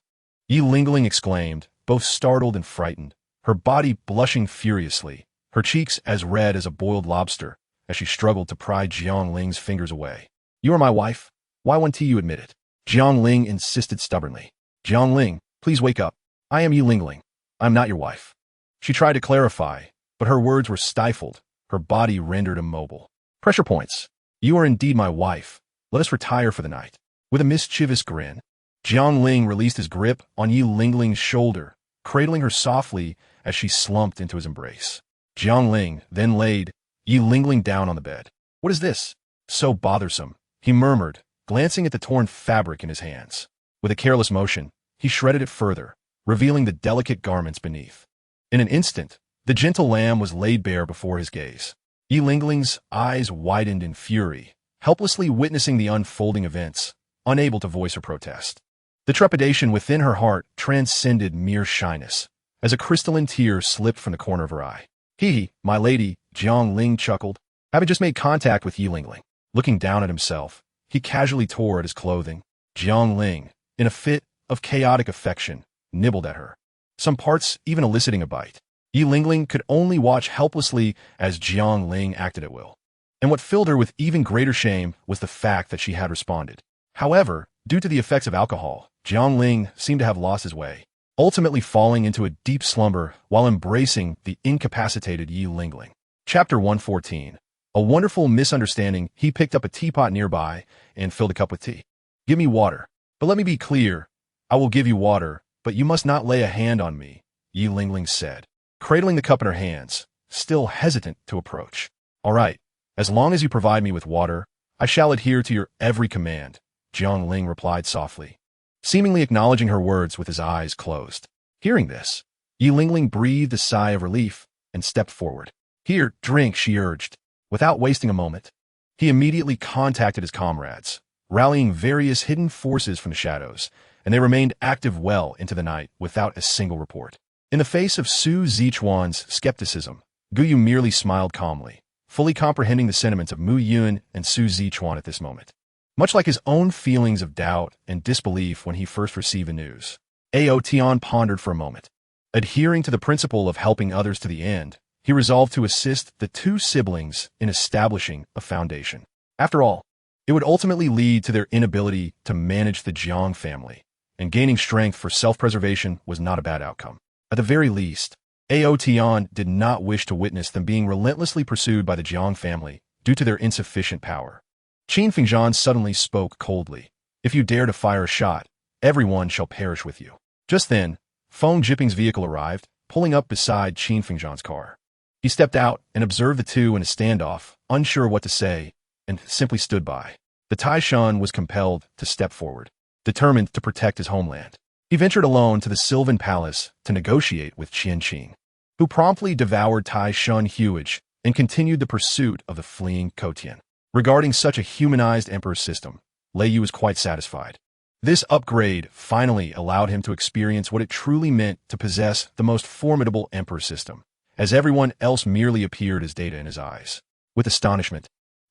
Yi Lingling exclaimed, both startled and frightened, her body blushing furiously, her cheeks as red as a boiled lobster, as she struggled to pry Jiang Ling's fingers away. You are my wife? Why won't you admit it? Jiang Ling insisted stubbornly. Jiang Ling, please wake up. I am Yi Lingling. I'm not your wife. She tried to clarify, but her words were stifled, her body rendered immobile. Pressure points. You are indeed my wife. Let us retire for the night. With a mischievous grin, Jiang Ling released his grip on Yi Lingling's shoulder, cradling her softly as she slumped into his embrace. Jiang Ling then laid Yi Lingling down on the bed. What is this? So bothersome, he murmured, glancing at the torn fabric in his hands. With a careless motion, he shredded it further, revealing the delicate garments beneath. In an instant, the gentle lamb was laid bare before his gaze. Yi Lingling's eyes widened in fury, helplessly witnessing the unfolding events, unable to voice her protest. The trepidation within her heart transcended mere shyness, as a crystalline tear slipped from the corner of her eye. Hee, my lady, Jiang Ling chuckled, having just made contact with Yi Lingling. Looking down at himself, he casually tore at his clothing. Jiang Ling, in a fit of chaotic affection, nibbled at her, some parts even eliciting a bite. Yi Lingling could only watch helplessly as Jiang Ling acted at will. And what filled her with even greater shame was the fact that she had responded. However, due to the effects of alcohol, Jiang Ling seemed to have lost his way, ultimately falling into a deep slumber while embracing the incapacitated Yi Lingling. Chapter 114. A wonderful misunderstanding. He picked up a teapot nearby and filled a cup with tea. Give me water. But let me be clear. I will give you water, but you must not lay a hand on me, Yi Lingling said, cradling the cup in her hands, still hesitant to approach. All right, as long as you provide me with water, I shall adhere to your every command, Jiang Ling replied softly, seemingly acknowledging her words with his eyes closed. Hearing this, Yi Lingling breathed a sigh of relief and stepped forward. Here, drink, she urged. Without wasting a moment, he immediately contacted his comrades, rallying various hidden forces from the shadows, and they remained active well into the night without a single report. In the face of Su Zichuan's skepticism, Guyu merely smiled calmly, fully comprehending the sentiments of Mu Yun and Su Zichuan at this moment. Much like his own feelings of doubt and disbelief when he first received the news, Ao Tian pondered for a moment. Adhering to the principle of helping others to the end, he resolved to assist the two siblings in establishing a foundation. After all, It would ultimately lead to their inability to manage the Jiang family, and gaining strength for self-preservation was not a bad outcome. At the very least, Ao Tian did not wish to witness them being relentlessly pursued by the Jiang family due to their insufficient power. Qin Fengzhan suddenly spoke coldly. If you dare to fire a shot, everyone shall perish with you. Just then, Feng Jiping's vehicle arrived, pulling up beside Qin Fengzhan's car. He stepped out and observed the two in a standoff, unsure what to say, and simply stood by. The Taishan was compelled to step forward, determined to protect his homeland. He ventured alone to the Sylvan Palace to negotiate with Qian Qing, who promptly devoured Taishan Huage and continued the pursuit of the fleeing Kotian. Regarding such a humanized emperor system, Lei Yu was quite satisfied. This upgrade finally allowed him to experience what it truly meant to possess the most formidable emperor system, as everyone else merely appeared as data in his eyes. With astonishment,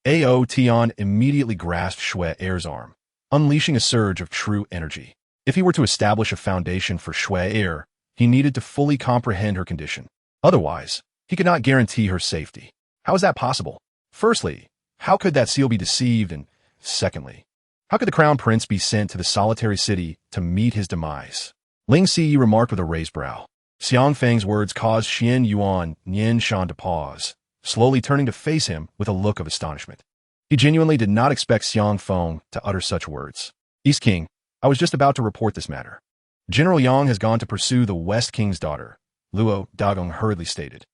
Ao Tian immediately grasped Shui Er's arm, unleashing a surge of true energy. If he were to establish a foundation for Shui Er, he needed to fully comprehend her condition. Otherwise, he could not guarantee her safety. How is that possible? Firstly, how could that seal be deceived? And secondly, how could the crown prince be sent to the solitary city to meet his demise? Ling Si remarked with a raised brow. Xiang Feng's words caused Xian Yuan Nian Shan to pause, slowly turning to face him with a look of astonishment. He genuinely did not expect Xiang Feng to utter such words. East King, I was just about to report this matter. General Yang has gone to pursue the West King's daughter, Luo Dagong hurriedly stated.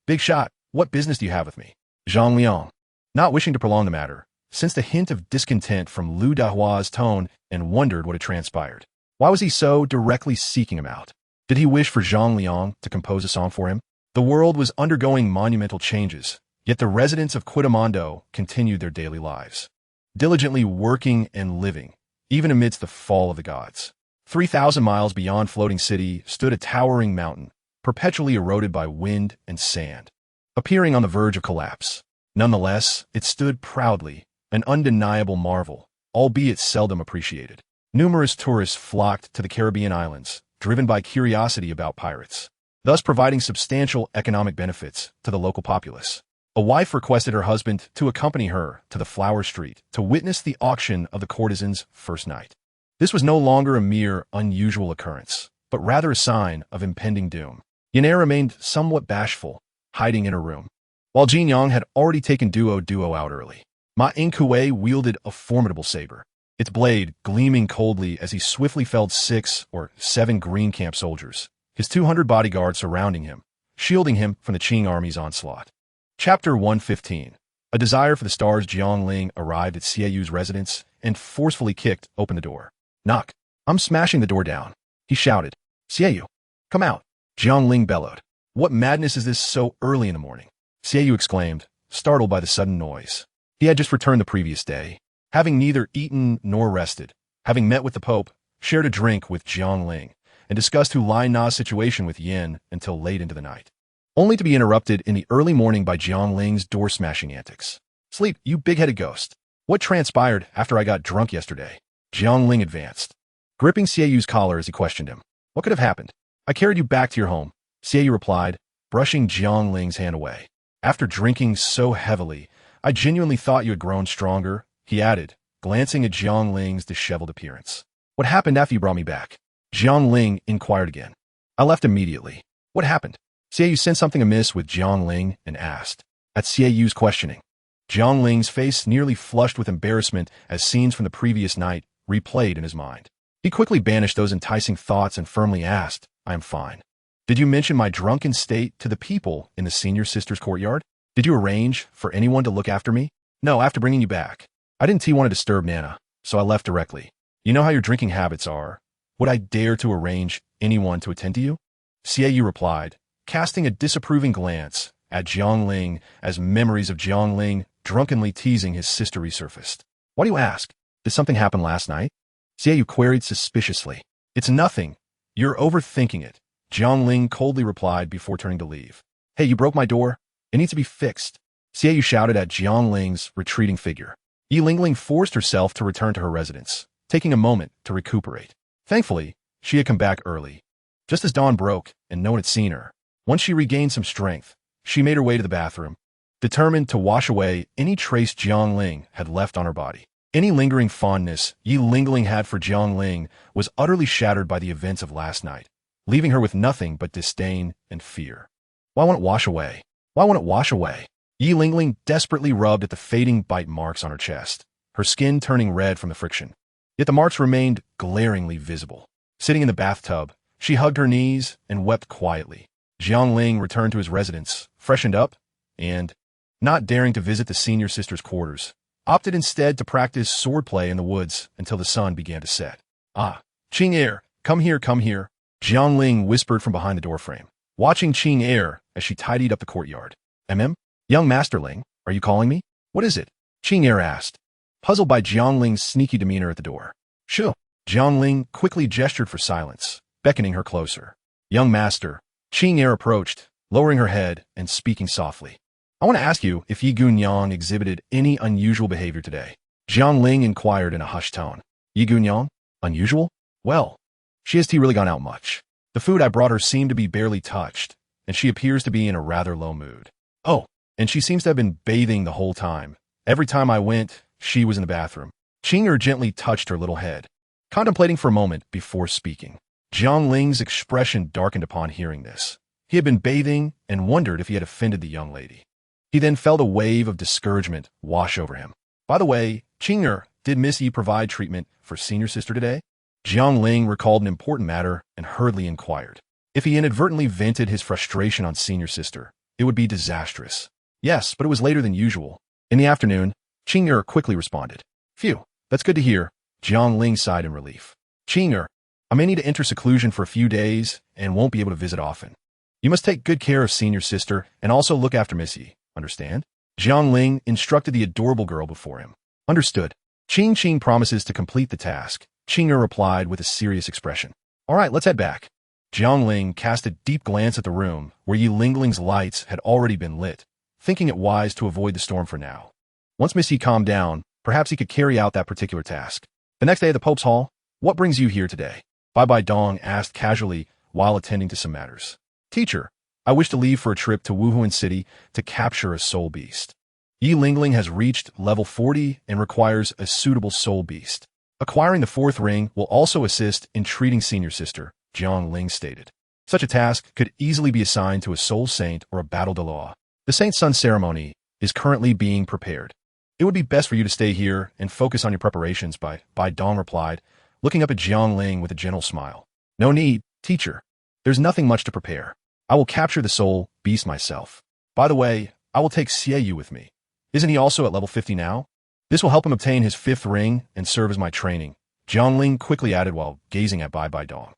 Big shot, what business do you have with me? Zhang Liang, not wishing to prolong the matter, sensed a hint of discontent from Lu Dahua's tone and wondered what had transpired. Why was he so directly seeking him out? Did he wish for Zhang Liang to compose a song for him? The world was undergoing monumental changes, yet the residents of Quitamondo continued their daily lives, diligently working and living, even amidst the fall of the gods. 3,000 miles beyond Floating City stood a towering mountain, perpetually eroded by wind and sand, appearing on the verge of collapse. Nonetheless, it stood proudly, an undeniable marvel, albeit seldom appreciated. Numerous tourists flocked to the Caribbean islands, driven by curiosity about pirates, thus providing substantial economic benefits to the local populace. A wife requested her husband to accompany her to the Flower Street to witness the auction of the courtesan's first night. This was no longer a mere unusual occurrence, but rather a sign of impending doom. Yaner remained somewhat bashful, hiding in her room, while Jin Yang had already taken Duo out early. Ma Inkue wielded a formidable saber, its blade gleaming coldly as he swiftly felled 6 or 7 green camp soldiers, his 200 bodyguards surrounding him, shielding him from the Qing army's onslaught. Chapter 115. A desire for the stars. Jiang Ling arrived at Xieyu's residence and forcefully kicked open the door. Knock. I'm smashing the door down. He shouted. Xieyu, come out. Jiang Ling bellowed. What madness is this so early in the morning? Xieyu exclaimed, startled by the sudden noise. He had just returned the previous day, having neither eaten nor rested, having met with the Pope, shared a drink with Jiang Ling, and discussed Hu Lai Na's situation with Yin until late into the night, only to be interrupted in the early morning by Jiang Ling's door-smashing antics. Sleep, you big-headed ghost. What transpired after I got drunk yesterday? Jiang Ling advanced, gripping Xieyu's collar as he questioned him. What could have happened? I carried you back to your home, Xieyu replied, brushing Jiang Ling's hand away. After drinking so heavily, I genuinely thought you had grown stronger, he added, glancing at Jiang Ling's disheveled appearance. What happened after you brought me back? Jiang Ling inquired again. I left immediately. What happened? Xieyu sensed something amiss with Jiang Ling and asked. At Xieyu's questioning, Jiang Ling's face nearly flushed with embarrassment as scenes from the previous night replayed in his mind. He quickly banished those enticing thoughts and firmly asked, I am fine. Did you mention my drunken state to the people in the senior sister's courtyard? Did you arrange for anyone to look after me? No, after bringing you back. I didn't want to disturb Nana, so I left directly. You know how your drinking habits are. Would I dare to arrange anyone to attend to you? Xieyu replied, casting a disapproving glance at Jiang Ling as memories of Jiang Ling drunkenly teasing his sister resurfaced. Why do you ask? Did something happen last night? Xieyu queried suspiciously. It's nothing. You're overthinking it, Jiang Ling coldly replied before turning to leave. Hey, you broke my door? It needs to be fixed. Xieyu shouted at Jiang Ling's retreating figure. Yi Lingling forced herself to return to her residence, taking a moment to recuperate. Thankfully, she had come back early, just as dawn broke and no one had seen her. Once she regained some strength, she made her way to the bathroom, determined to wash away any trace Jiang Ling had left on her body. Any lingering fondness Yi Lingling had for Jiang Ling was utterly shattered by the events of last night, leaving her with nothing but disdain and fear. Why won't it wash away? Why won't it wash away? Yi Lingling desperately rubbed at the fading bite marks on her chest, her skin turning red from the friction. Yet the marks remained glaringly visible. Sitting in the bathtub, she hugged her knees and wept quietly. Jiang Ling returned to his residence, freshened up, and, not daring to visit the senior sister's quarters, opted instead to practice swordplay in the woods until the sun began to set. Ah, Qing Er, come here, come here, Jiang Ling whispered from behind the doorframe, watching Qing Er as she tidied up the courtyard. Young Masterling, are you calling me? What is it? Qing Er asked, puzzled by Jiang Ling's sneaky demeanor at the door. Shoo! Jiang Ling quickly gestured for silence, beckoning her closer. Young master, Qing Er approached, lowering her head and speaking softly. I want to ask you if Yi Gunyang exhibited any unusual behavior today. Jiang Ling inquired in a hushed tone. Yi Gunyang? Unusual? Well, has he really gone out much? The food I brought her seemed to be barely touched, and she appears to be in a rather low mood. Oh, and she seems to have been bathing the whole time. Every time I went, she was in the bathroom. Qing Er gently touched her little head, contemplating for a moment before speaking. Jiang Ling's expression darkened upon hearing this. He had been bathing and wondered if he had offended the young lady. He then felt a wave of discouragement wash over him. By the way, Qing Er, did Miss Yi provide treatment for senior sister today? Jiang Ling recalled an important matter and hurriedly inquired. If he inadvertently vented his frustration on senior sister, it would be disastrous. Yes, but it was later than usual. In the afternoon, Qing Er quickly responded. Phew, that's good to hear. Jiang Ling sighed in relief. Qing Er, I may need to enter seclusion for a few days and won't be able to visit often. You must take good care of senior sister and also look after Miss Yi. Understand? Jiang Ling instructed the adorable girl before him. Understood. Qing promises to complete the task. Qing Er replied with a serious expression. All right, let's head back. Jiang Ling cast a deep glance at the room where Yi Lingling's lights had already been lit, thinking it wise to avoid the storm for now. Once Miss Yi calmed down, perhaps he could carry out that particular task. The next day at the Pope's Hall, what brings you here today? Bai Dong asked casually while attending to some matters. Teacher, I wish to leave for a trip to Wuhuan City to capture a soul beast. Yi Lingling has reached level 40 and requires a suitable soul beast. Acquiring the fourth ring will also assist in treating senior sister, Jiang Ling stated. Such a task could easily be assigned to a soul saint or a battle de law. The Saint Sun ceremony is currently being prepared. It would be best for you to stay here and focus on your preparations, Bai Dong replied, looking up at Jiang Ling with a gentle smile. No need, teacher. There's nothing much to prepare. I will capture the soul beast myself. By the way, I will take Xie with me. Isn't he also at level 50 now? This will help him obtain his fifth ring and serve as my training, Jiang Ling quickly added while gazing at Bai Dong.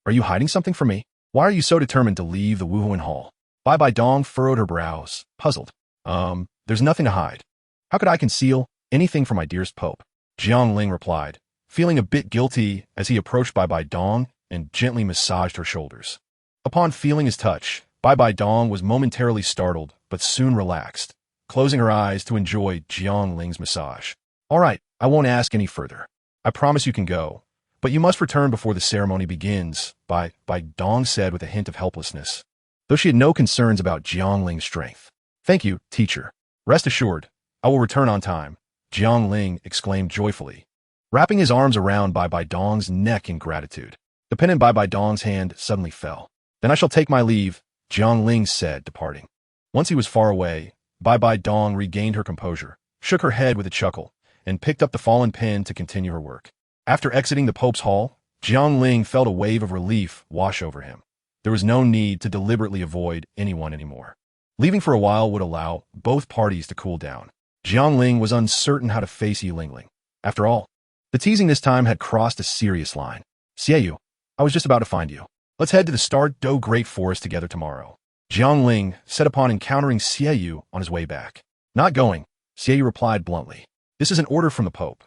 Are you hiding something from me? Why are you so determined to leave the Wuhuan Hall? Bai Dong furrowed her brows, puzzled. There's nothing to hide. How could I conceal anything from my dearest Pope? Jiang Ling replied, feeling a bit guilty as he approached Bai Dong and gently massaged her shoulders. Upon feeling his touch, Bai Dong was momentarily startled, but soon relaxed, closing her eyes to enjoy Jiang Ling's massage. All right, I won't ask any further. I promise you can go, but you must return before the ceremony begins, Bai Dong said with a hint of helplessness, though she had no concerns about Jiang Ling's strength. Thank you, teacher. Rest assured, I will return on time, Jiang Ling exclaimed joyfully, wrapping his arms around Bai Dong's neck in gratitude. The pen in Bai Dong's hand suddenly fell. Then I shall take my leave, Jiang Ling said, departing. Once he was far away, Bai Dong regained her composure, shook her head with a chuckle, and picked up the fallen pen to continue her work. After exiting the Pope's Hall, Jiang Ling felt a wave of relief wash over him. There was no need to deliberately avoid anyone anymore. Leaving for a while would allow both parties to cool down. Jiang Ling was uncertain how to face Yi Lingling. After all, the teasing this time had crossed a serious line. Xie, I was just about to find you. Let's head to the Star Do Great Forest together tomorrow. Jiang Ling set upon encountering Xie on his way back. Not going, Xie replied bluntly. This is an order from the Pope.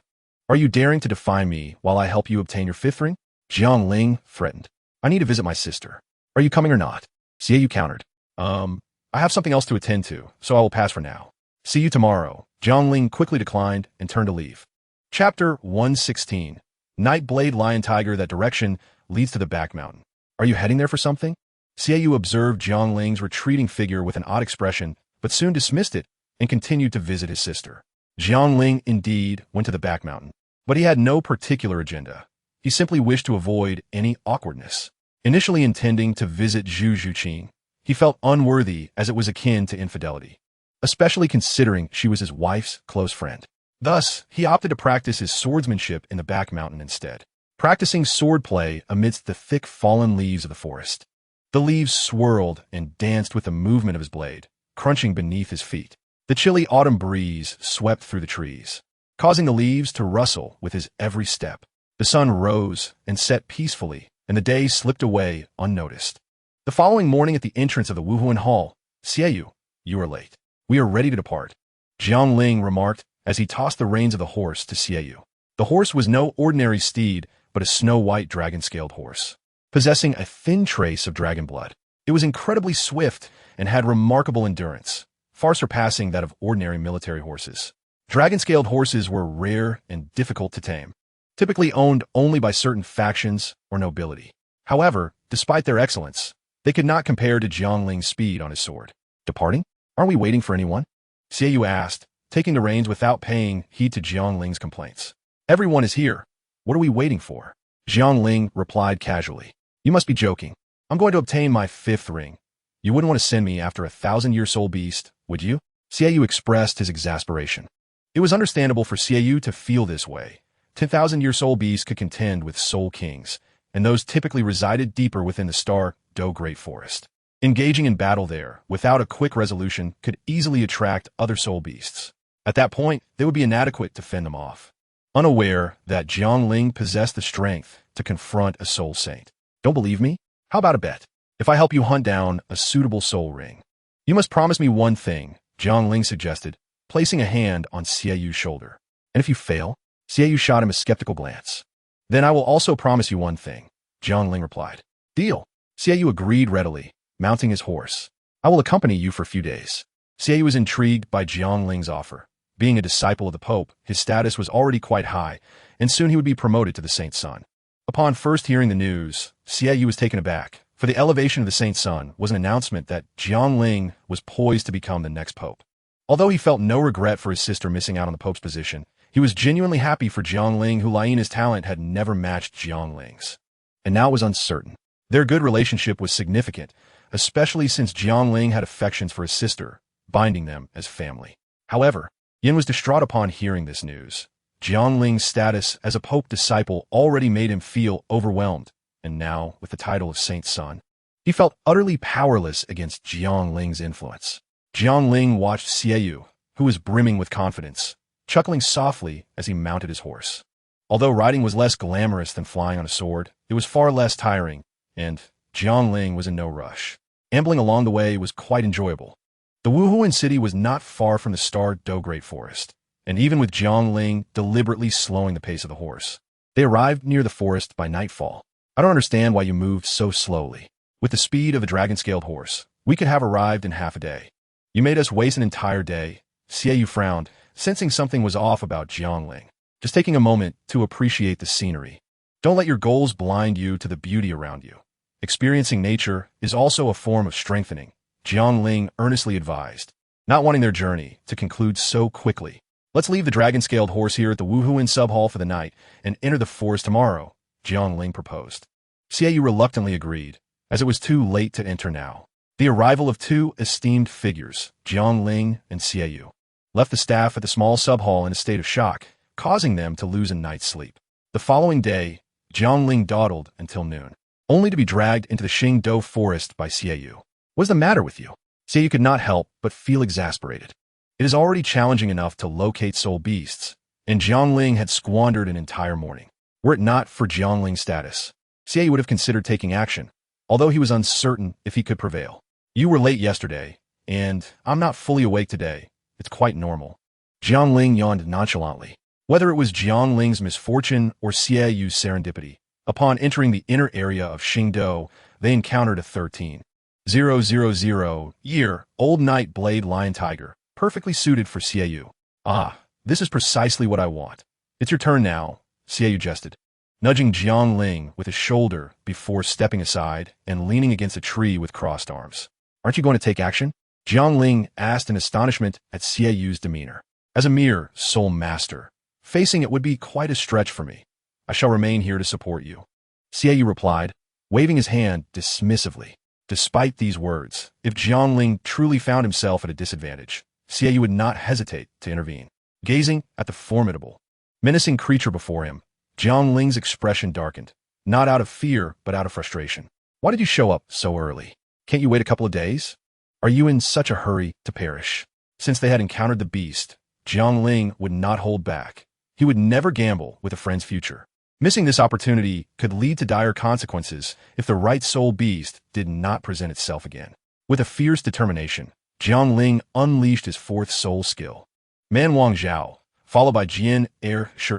Are you daring to defy me while I help you obtain your fifth ring? Jiang Ling threatened. I need to visit my sister. Are you coming or not? Xie countered. I have something else to attend to, so I will pass for now. See you tomorrow. Jiang Ling quickly declined and turned to leave. Chapter 116. Nightblade Lion Tiger. That direction leads to the back mountain. Are you heading there for something? Xie observed Jiang Ling's retreating figure with an odd expression, but soon dismissed it and continued to visit his sister. Jiangling, indeed, went to the back mountain. But he had no particular agenda. He simply wished to avoid any awkwardness. Initially intending to visit Zhu Zhuqin, he felt unworthy as it was akin to infidelity, especially considering she was his wife's close friend. Thus, he opted to practice his swordsmanship in the back mountain instead, practicing swordplay amidst the thick fallen leaves of the forest. The leaves swirled and danced with the movement of his blade, crunching beneath his feet. The chilly autumn breeze swept through the trees, causing the leaves to rustle with his every step. The sun rose and set peacefully, and the day slipped away unnoticed. The following morning at the entrance of the Wuhuan Hall, "Xieyu, you are late. We are ready to depart," Jiangling remarked as he tossed the reins of the horse to Xieyu. The horse was no ordinary steed, but a snow-white dragon-scaled horse, possessing a thin trace of dragon blood. It was incredibly swift and had remarkable endurance, far surpassing that of ordinary military horses. Dragon-scaled horses were rare and difficult to tame, typically owned only by certain factions or nobility. However, despite their excellence, they could not compare to Jiangling's speed on his sword. "Departing? Aren't we waiting for anyone?" Xieyu asked, taking the reins without paying heed to Jiangling's complaints. "Everyone is here. What are we waiting for?" Jiangling replied casually. "You must be joking. I'm going to obtain my 5th ring. You wouldn't want to send me after a 1,000-year-soul beast, would you?" Xieyu expressed his exasperation. It was understandable for Xieyu to feel this way. 10,000-year-soul beasts could contend with soul kings, and those typically resided deeper within the Star Do Great Forest. Engaging in battle there, without a quick resolution, could easily attract other soul beasts. At that point, they would be inadequate to fend them off. Unaware that Jiangling possessed the strength to confront a soul saint. "Don't believe me? How about a bet? If I help you hunt down a suitable soul ring, you must promise me one thing," Jiangling suggested, placing a hand on Xieyu's shoulder. "And if you fail?" Xieyu shot him a skeptical glance. "Then I will also promise you one thing," Jiangling replied. "Deal." Xieyu agreed readily, mounting his horse. "I will accompany you for a few days." Xieyu was intrigued by Jiangling's offer. Being a disciple of the Pope, his status was already quite high, and soon he would be promoted to the Saint's Son. Upon first hearing the news, Xieyu was taken aback, for the elevation of the Saint's Son was an announcement that Jiangling was poised to become the next Pope. Although he felt no regret for his sister missing out on the Pope's position, he was genuinely happy for Jiangling, who Laiana's talent had never matched Jiangling's. And now it was uncertain. Their good relationship was significant, especially since Jiangling had affections for his sister, binding them as family. However, Yin was distraught upon hearing this news. Jiangling's status as a Pope disciple already made him feel overwhelmed, and now, with the title of Saint's Son, he felt utterly powerless against Jiangling's influence. Jiangling watched Xieyu, who was brimming with confidence, chuckling softly as he mounted his horse. Although riding was less glamorous than flying on a sword, it was far less tiring, and Jiangling was in no rush. Ambling along the way was quite enjoyable. The Wuhuan city was not far from the Star Do Great Forest, and even with Jiangling deliberately slowing the pace of the horse, they arrived near the forest by nightfall. "I don't understand why you moved so slowly. With the speed of a dragon-scaled horse, we could have arrived in half a day. You made us waste an entire day." Xieyu frowned, sensing something was off about Jiangling. "Just taking a moment to appreciate the scenery. Don't let your goals blind you to the beauty around you. Experiencing nature is also a form of strengthening," Jiangling earnestly advised, not wanting their journey to conclude so quickly. "Let's leave the dragon-scaled horse here at the Wuhuan sub-hall for the night and enter the forest tomorrow," Jiangling proposed. Xieyu reluctantly agreed, as it was too late to enter now. The arrival of two esteemed figures, Jiangling and Xieyu, left the staff at the small sub-hall in a state of shock, causing them to lose a night's sleep. The following day, Jiangling dawdled until noon, only to be dragged into the Qingdou forest by Xieyu. "What's the matter with you?" Xieyu could not help but feel exasperated. It is already challenging enough to locate soul beasts, and Jiangling had squandered an entire morning. Were it not for Jiangling's status, Xieyu would have considered taking action, although he was uncertain if he could prevail. "You were late yesterday, and I'm not fully awake today. It's quite normal." Jiangling yawned nonchalantly. Whether it was Jiangling's misfortune or Xieyu's serendipity, upon entering the inner area of Qingdou, they encountered a 13,000-year-old night blade lion tiger, perfectly suited for Xieyu. "Ah, this is precisely what I want. It's your turn now," Xieyu jested, nudging Jiangling with his shoulder before stepping aside and leaning against a tree with crossed arms. "Aren't you going to take action?" Jiangling asked in astonishment at Xieyu's demeanor. As a mere soul master, facing it would be quite a stretch for me. I shall remain here to support you. Xie replied, waving his hand dismissively. Despite these words, if Jiangling truly found himself at a disadvantage, Xie would not hesitate to intervene. Gazing at the formidable, menacing creature before him, Jiangling's expression darkened, not out of fear, but out of frustration. Why did you show up so early? Can't you wait a couple of days? Are you in such a hurry to perish? Since they had encountered the beast, Jiangling would not hold back. He would never gamble with a friend's future. Missing this opportunity could lead to dire consequences if the right soul beast did not present itself again. With a fierce determination, Jiangling unleashed his fourth soul skill. Man Wang Zhao, followed by Jian Shi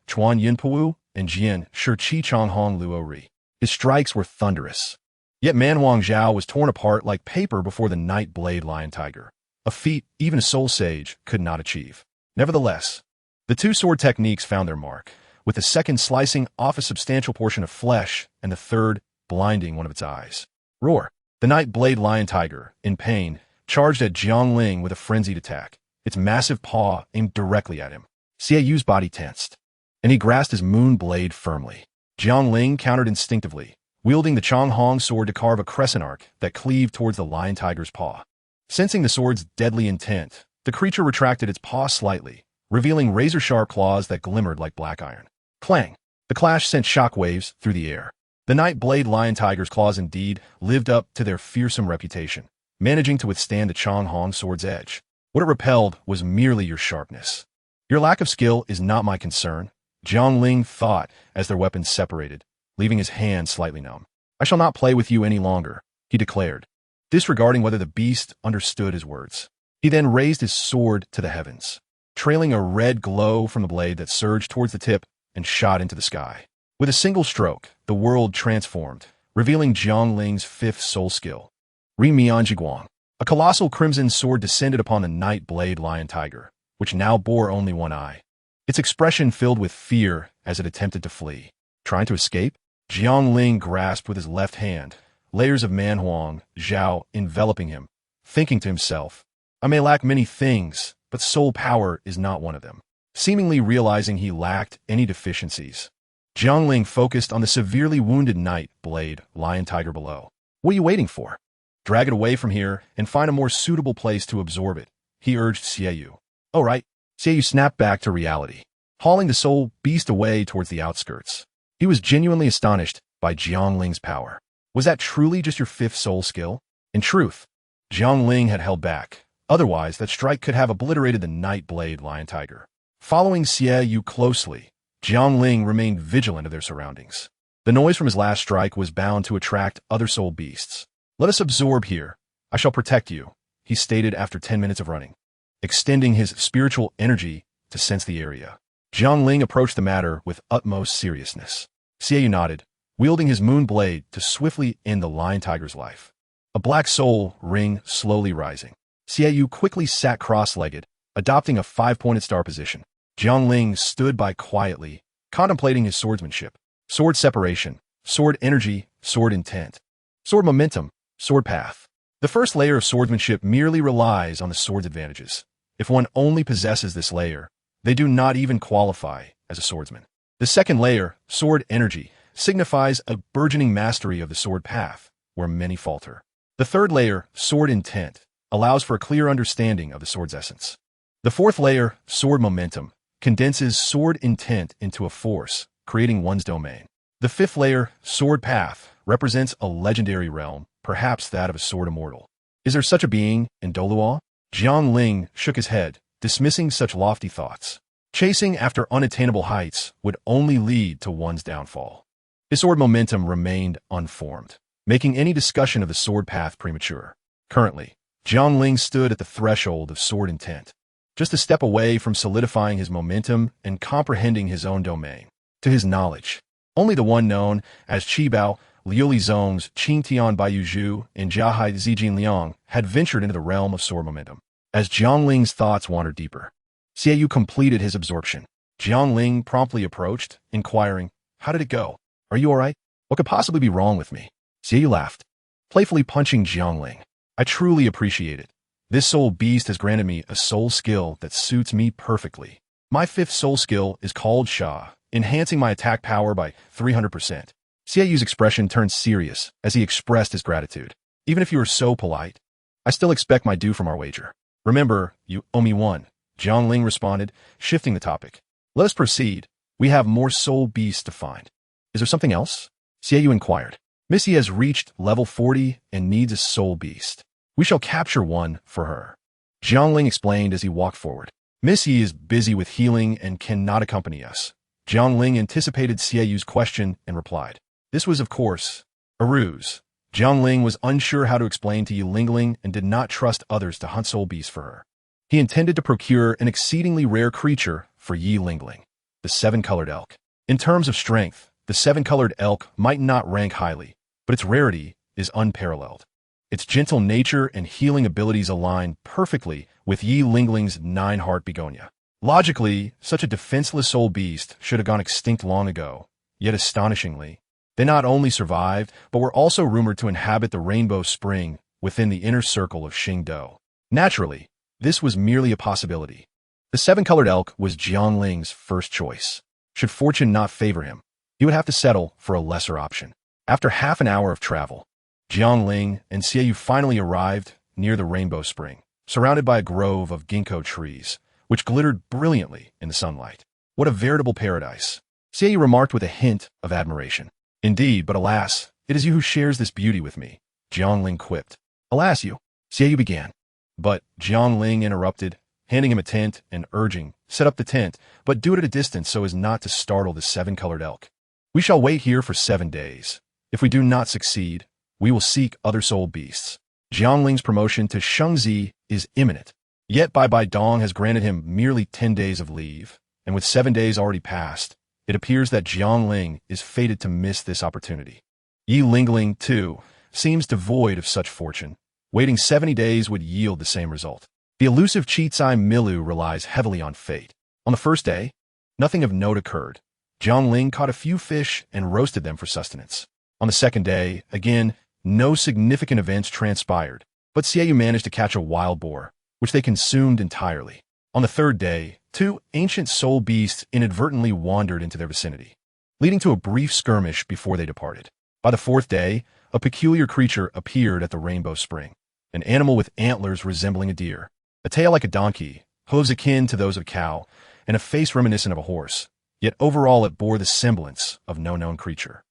Chuan Yinpu, and Jian Shi Qi Chong Hong Luo Ri. His strikes were thunderous. Yet Man Wang Zhao was torn apart like paper before the Night Blade Lion Tiger, a feat even a soul sage could not achieve. Nevertheless, the two sword techniques found their mark, with the second slicing off a substantial portion of flesh and the third blinding one of its eyes. Roar! The Night Blade Lion Tiger, in pain, charged at Jiangling with a frenzied attack, its massive paw aimed directly at him. Xie Yu's body tensed, and he grasped his moon blade firmly. Jiangling countered instinctively, wielding the Chonghong sword to carve a crescent arc that cleaved towards the lion tiger's paw. Sensing the sword's deadly intent, the creature retracted its paw slightly, revealing razor-sharp claws that glimmered like black iron. Clang! The clash sent shockwaves through the air. The Night Blade Lion Tiger's claws indeed lived up to their fearsome reputation, managing to withstand the Chonghong sword's edge. What it repelled was merely your sharpness. Your lack of skill is not my concern, Jiangling thought as their weapons separated, leaving his hand slightly numb. I shall not play with you any longer, he declared, disregarding whether the beast understood his words. He then raised his sword to the heavens, trailing a red glow from the blade that surged towards the tip and shot into the sky. With a single stroke, the world transformed, revealing Jiangling's fifth soul skill, Ri Mianjiguang. A colossal crimson sword descended upon the Night Blade Lion Tiger, which now bore only one eye. Its expression filled with fear as it attempted to flee. Trying to escape? Jiangling grasped with his left hand, layers of Man Huang Zhao enveloping him, thinking to himself, I may lack many things, but soul power is not one of them. Seemingly realizing he lacked any deficiencies, Jiangling focused on the severely wounded Night Blade Lion Tiger below. What are you waiting for? Drag it away from here and find a more suitable place to absorb it, he urged Xie Yu. All right. Xie Yu snapped back to reality, hauling the soul beast away towards the outskirts. He was genuinely astonished by Jiangling's power. Was that truly just your fifth soul skill? In truth, Jiangling had held back. Otherwise, that strike could have obliterated the Night Blade Lion Tiger. Following Xie Yu closely, Jiangling remained vigilant of their surroundings. The noise from his last strike was bound to attract other soul beasts. Let us absorb here. I shall protect you, he stated after 10 minutes of running, extending his spiritual energy to sense the area. Jiangling approached the matter with utmost seriousness. Xie Yu nodded, wielding his moon blade to swiftly end the lion tiger's life. A black soul ring slowly rising. Xie Yu quickly sat cross-legged, adopting a 5-pointed star position. Jiangling stood by quietly, contemplating his swordsmanship. Sword separation, sword energy, sword intent, sword momentum, sword path. The first layer of swordsmanship merely relies on the sword's advantages. If one only possesses this layer, they do not even qualify as a swordsman. The second layer, sword energy, signifies a burgeoning mastery of the sword path, where many falter. The third layer, sword intent, allows for a clear understanding of the sword's essence. The fourth layer, sword momentum, condenses sword intent into a force, creating one's domain. The fifth layer, sword path, represents a legendary realm, perhaps that of a sword immortal. Is there such a being in Douluo? Jiangling shook his head, dismissing such lofty thoughts. Chasing after unattainable heights would only lead to one's downfall. His sword momentum remained unformed, making any discussion of the sword path premature. Currently, Jiangling stood at the threshold of sword intent, just a step away from solidifying his momentum and comprehending his own domain. To his knowledge, only the one known as Qibao, Liuli Zong's Qingtian Baiyu Zhu, and Jiahai Zijin Liang had ventured into the realm of sword momentum. As Jiangling's thoughts wandered deeper, Xie Yu completed his absorption. Jiangling promptly approached, inquiring, How did it go? Are you all right? What could possibly be wrong with me? Xie Yu laughed, playfully punching Jiangling. I truly appreciate it. This soul beast has granted me a soul skill that suits me perfectly. My 5th soul skill is called Sha, enhancing my attack power by 300%. Xieyu's expression turned serious as he expressed his gratitude. Even if you are so polite, I still expect my due from our wager. Remember, you owe me one. Jiangling responded, shifting the topic. Let us proceed. We have more soul beasts to find. Is there something else? Xieyu inquired. Missy has reached level 40 and needs a soul beast. We shall capture one for her. Jiangling explained as he walked forward. Missy is busy with healing and cannot accompany us. Jiangling anticipated Xieyu's question and replied. This was, of course, a ruse. Jiangling was unsure how to explain to Yi Lingling and did not trust others to hunt soul beasts for her. He intended to procure an exceedingly rare creature for Yi Lingling, the 7-colored elk. In terms of strength, the 7-colored elk might not rank highly, but its rarity is unparalleled. Its gentle nature and healing abilities align perfectly with Yi Lingling's 9-heart begonia. Logically, such a defenseless soul beast should have gone extinct long ago, yet astonishingly, they not only survived, but were also rumored to inhabit the Rainbow Spring within the inner circle of Xingdou. Naturally, this was merely a possibility. The 7-colored elk was Jiangling's first choice. Should fortune not favor him, he would have to settle for a lesser option. After half an hour of travel, Jiangling and Xieyou finally arrived near the Rainbow Spring, surrounded by a grove of ginkgo trees, which glittered brilliantly in the sunlight. What a veritable paradise, Xieyou remarked with a hint of admiration. Indeed, but alas, it is you who shares this beauty with me, Jiangling quipped. Alas you, Xieyou began. But Jiangling interrupted, handing him a tent and urging, set up the tent, but do it at a distance so as not to startle the 7-colored elk. We shall wait here for 7 days. If we do not succeed, we will seek other soul beasts. Jiangling's promotion to Shengzi is imminent. Yet Bai Dong has granted him merely 10 days of leave, and with 7 days already passed, it appears that Jiangling is fated to miss this opportunity. Yi Lingling, too, seems devoid of such fortune. Waiting 70 days would yield the same result. The elusive Chitsai Milu relies heavily on fate. On the first day, nothing of note occurred. Jiangling caught a few fish and roasted them for sustenance. On the second day, again, no significant events transpired, but Xieyou managed to catch a wild boar, which they consumed entirely. On the third day, 2 ancient soul beasts inadvertently wandered into their vicinity, leading to a brief skirmish before they departed. By the 4th day, a peculiar creature appeared at the Rainbow Spring, an animal with antlers resembling a deer, a tail like a donkey, hooves akin to those of a cow, and a face reminiscent of a horse, yet overall it bore the semblance of no known creature.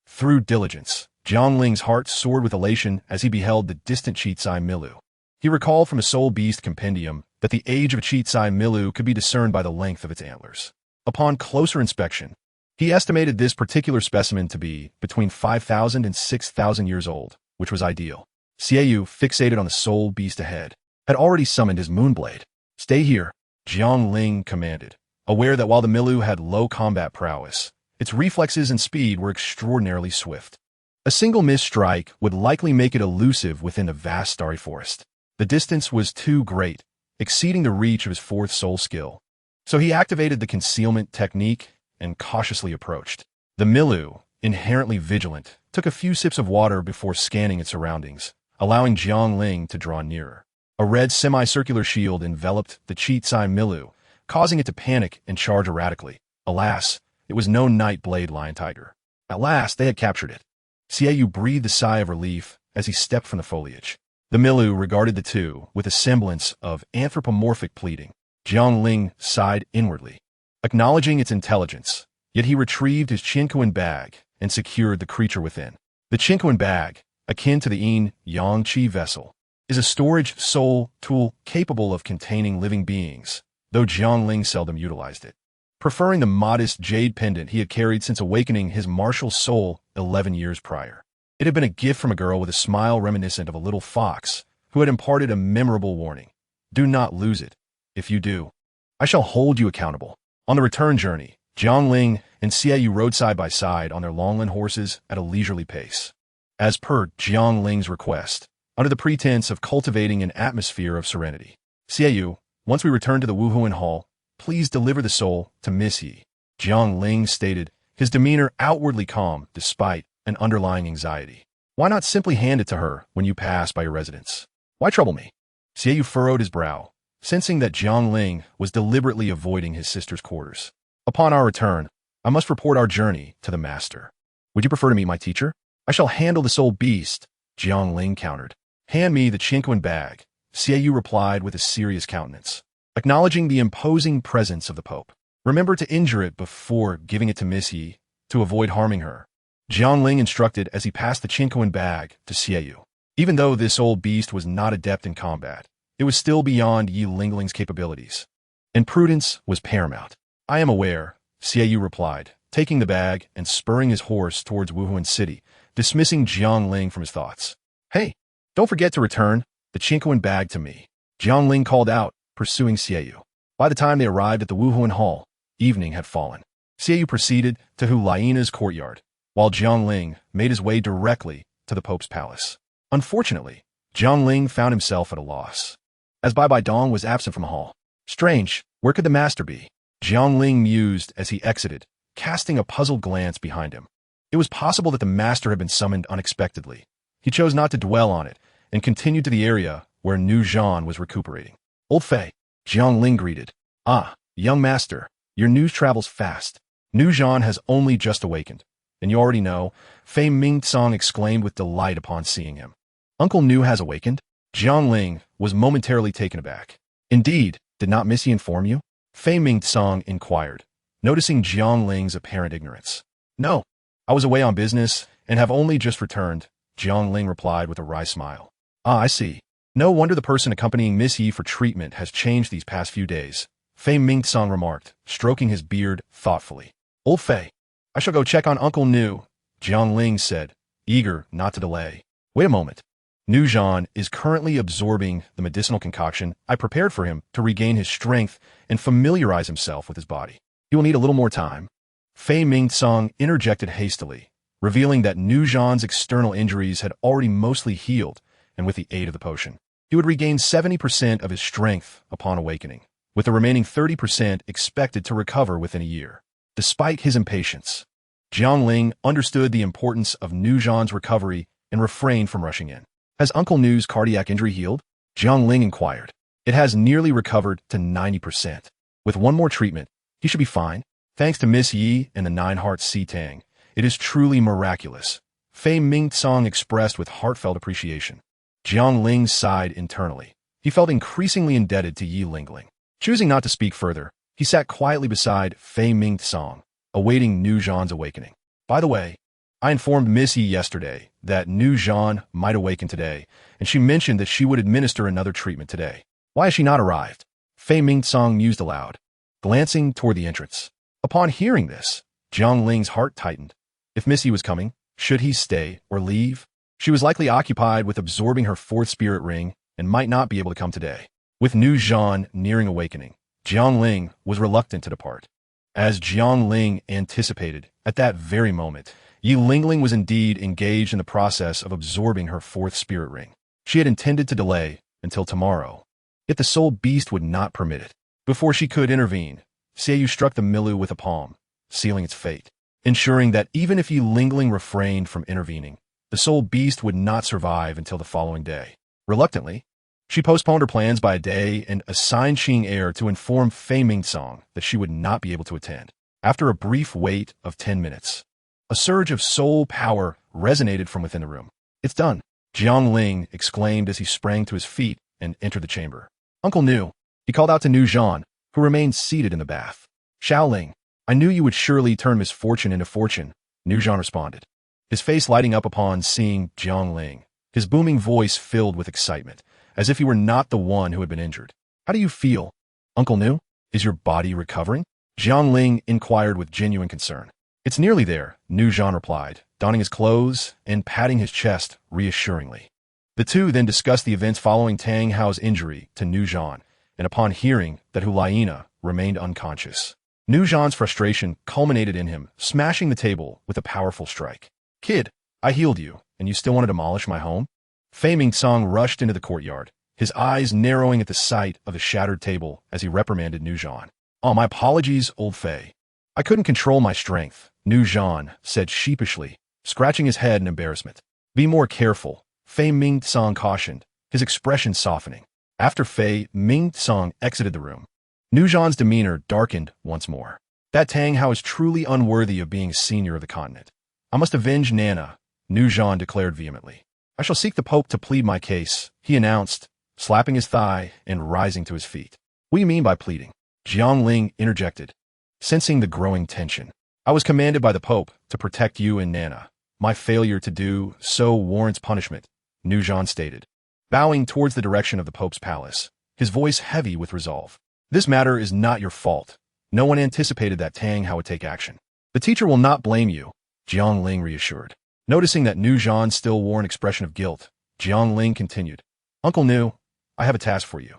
Through diligence, Jiangling's heart soared with elation as he beheld the distant Chitsai Milu. He recalled from a soul beast compendium that the age of a Chitsai Milu could be discerned by the length of its antlers. Upon closer inspection, he estimated this particular specimen to be between 5,000 and 6,000 years old, which was ideal. Xieyou, fixated on the soul beast ahead, had already summoned his moonblade. Stay here, Jiangling commanded, aware that while the Milu had low combat prowess, its reflexes and speed were extraordinarily swift. A single missed strike would likely make it elusive within the vast starry forest. The distance was too great, exceeding the reach of his 4th soul skill. So he activated the concealment technique and cautiously approached. The Milu, inherently vigilant, took a few sips of water before scanning its surroundings, allowing Jiangling to draw nearer. A red semicircular shield enveloped the Chitsai Milu, causing it to panic and charge erratically. Alas, it was no night blade lion tiger. At last, they had captured it. Xieyou breathed a sigh of relief as he stepped from the foliage. The Milu regarded the two with a semblance of anthropomorphic pleading. Jiangling sighed inwardly, acknowledging its intelligence, yet he retrieved his Qinquan bag and secured the creature within. The Qinquan bag, akin to the Yin Yang Qi vessel, is a storage soul tool capable of containing living beings, though Jiangling seldom utilized it, preferring the modest jade pendant he had carried since awakening his martial soul 11 years prior. It had been a gift from a girl with a smile reminiscent of a little fox who had imparted a memorable warning. Do not lose it. If you do, I shall hold you accountable. On the return journey, Jiangling and Xieyou rode side by side on their longland horses at a leisurely pace. As per Jiangling's request, under the pretense of cultivating an atmosphere of serenity, Xieyou, once we return to the Wuhuan Hall, please deliver the soul to Miss Yi. Jiangling stated, his demeanor outwardly calm despite an underlying anxiety. Why not simply hand it to her when you pass by your residence? Why trouble me? Xiaoyu furrowed his brow, sensing that Jiang Ling was deliberately avoiding his sister's quarters. Upon our return, I must report our journey to the master. Would you prefer to meet my teacher? I shall handle the soul beast, Jiang Ling countered. Hand me the Chinquan bag, Xiaoyu replied with a serious countenance, acknowledging the imposing presence of the Pope. Remember to injure it before giving it to Miss Yi, to avoid harming her. Jiang Ling instructed as he passed the Chinquan bag to Xiaoyu. Even though this old beast was not adept in combat, it was still beyond Yi Lingling's capabilities, and prudence was paramount. I am aware, Xiaoyu replied, taking the bag and spurring his horse towards Wuhuan City, dismissing Jiang Ling from his thoughts. Hey, don't forget to return the Chinquan bag to me, Jiang Ling called out, pursuing Xiaoyu. By the time they arrived at the Wuhuan Hall, evening had fallen. Xiaoyu proceeded to Hu Laiana's courtyard, while Jiang Ling made his way directly to the Pope's palace. Unfortunately, Jiang Ling found himself at a loss, as Bai Bai Dong was absent from the hall. Strange, where could the master be? Jiang Ling mused as he exited, casting a puzzled glance behind him. It was possible that the master had been summoned unexpectedly. He chose not to dwell on it and continued to the area where Nu Zhan was recuperating. Old Fei, Jiang Ling greeted. Ah, young master, your news travels fast. Nu Zhan has only just awakened, and you already know, Fei Mingtsong exclaimed with delight upon seeing him. Uncle Nu has awakened? Jiang Ling was momentarily taken aback. Indeed, did not Missy inform you? Fei Mingtsong inquired, noticing Jiang Ling's apparent ignorance. No, I was away on business and have only just returned, Jiang Ling replied with a wry smile. Ah, I see. No wonder the person accompanying Miss Yi for treatment has changed these past few days, Fei Mingtsong remarked, stroking his beard thoughtfully. Old Fei, I shall go check on Uncle Nu, Jiang Ling said, eager not to delay. Wait a moment. Nu Zhan is currently absorbing the medicinal concoction I prepared for him to regain his strength and familiarize himself with his body. He will need a little more time. Fei Mingtsong interjected hastily, revealing that Nu Zhan's external injuries had already mostly healed, and with the aid of the potion, he would regain 70% of his strength upon awakening, with the remaining 30% expected to recover within a year. Despite his impatience, Jiang Ling understood the importance of Nu Zhan's recovery and refrained from rushing in. Has Uncle Nu's cardiac injury healed? Jiang Ling inquired. It has nearly recovered to 90%. With one more treatment, he should be fine. Thanks to Miss Yi and the Nine Hearts Si Tang, it is truly miraculous, Fei Mingtsong expressed with heartfelt appreciation. Jiang Ling sighed internally. He felt increasingly indebted to Yi Lingling. Choosing not to speak further, he sat quietly beside Fei Mingtsong, awaiting Nu Zhan's awakening. By the way, I informed Miss Yi yesterday that Nu Zhan might awaken today, and she mentioned that she would administer another treatment today. Why has she not arrived? Fei Mingtsong mused aloud, glancing toward the entrance. Upon hearing this, Jiang Ling's heart tightened. If Miss Yi was coming, should he stay or leave? She was likely occupied with absorbing her fourth spirit ring and might not be able to come today. With Nu Zhan nearing awakening, Jiang Ling was reluctant to depart. As Jiang Ling anticipated, at that very moment, Yi Lingling was indeed engaged in the process of absorbing her fourth spirit ring. She had intended to delay until tomorrow, yet the soul beast would not permit it. Before she could intervene, Xiaoyu struck the Milu with a palm, sealing its fate, ensuring that even if Yi Lingling refrained from intervening, the soul beast would not survive until the following day. Reluctantly, she postponed her plans by a day and assigned Xing Heir to inform Fei Mingtsong that she would not be able to attend. After a brief wait of 10 minutes, a surge of soul power resonated from within the room. It's done, Jiang Ling exclaimed as he sprang to his feet and entered the chamber. Uncle Nu, he called out to Nu Zhan, who remained seated in the bath. Xiaoling, I knew you would surely turn misfortune into fortune, Nu Zhan responded, his face lighting up upon seeing Jiang Ling, his booming voice filled with excitement, as if he were not the one who had been injured. How do you feel? Uncle Nu, is your body recovering? Jiang Ling inquired with genuine concern. It's nearly there, Nu Zhan replied, donning his clothes and patting his chest reassuringly. The two then discussed the events following Tang Hao's injury to Nu Zhan, and upon hearing that Hu Laiana remained unconscious, Nu Zhan's frustration culminated in him smashing the table with a powerful strike. Kid, I healed you, and you still want to demolish my home? Fei Mingtsong rushed into the courtyard, his eyes narrowing at the sight of the shattered table as he reprimanded Nu Zhan. Oh, my apologies, old Fei. I couldn't control my strength, Nu Zhan said sheepishly, scratching his head in embarrassment. Be more careful, Fei Mingtsong cautioned, his expression softening. After Fei Ming-sung exited the room, Nujan's demeanor darkened once more. That Tang Hao is truly unworthy of being a senior of the continent. I must avenge Nana, Nujan declared vehemently. I shall seek the Pope to plead my case, he announced, slapping his thigh and rising to his feet. What do you mean by pleading? Jiang Ling interjected, sensing the growing tension. I was commanded by the Pope to protect you and Nana. My failure to do so warrants punishment, Nujan stated, bowing towards the direction of the Pope's palace, his voice heavy with resolve. This matter is not your fault. No one anticipated that Tang Hao would take action. The teacher will not blame you, Jiang Ling reassured. Noticing that Nujan still wore an expression of guilt, Jiang Ling continued, Uncle Nu, I have a task for you.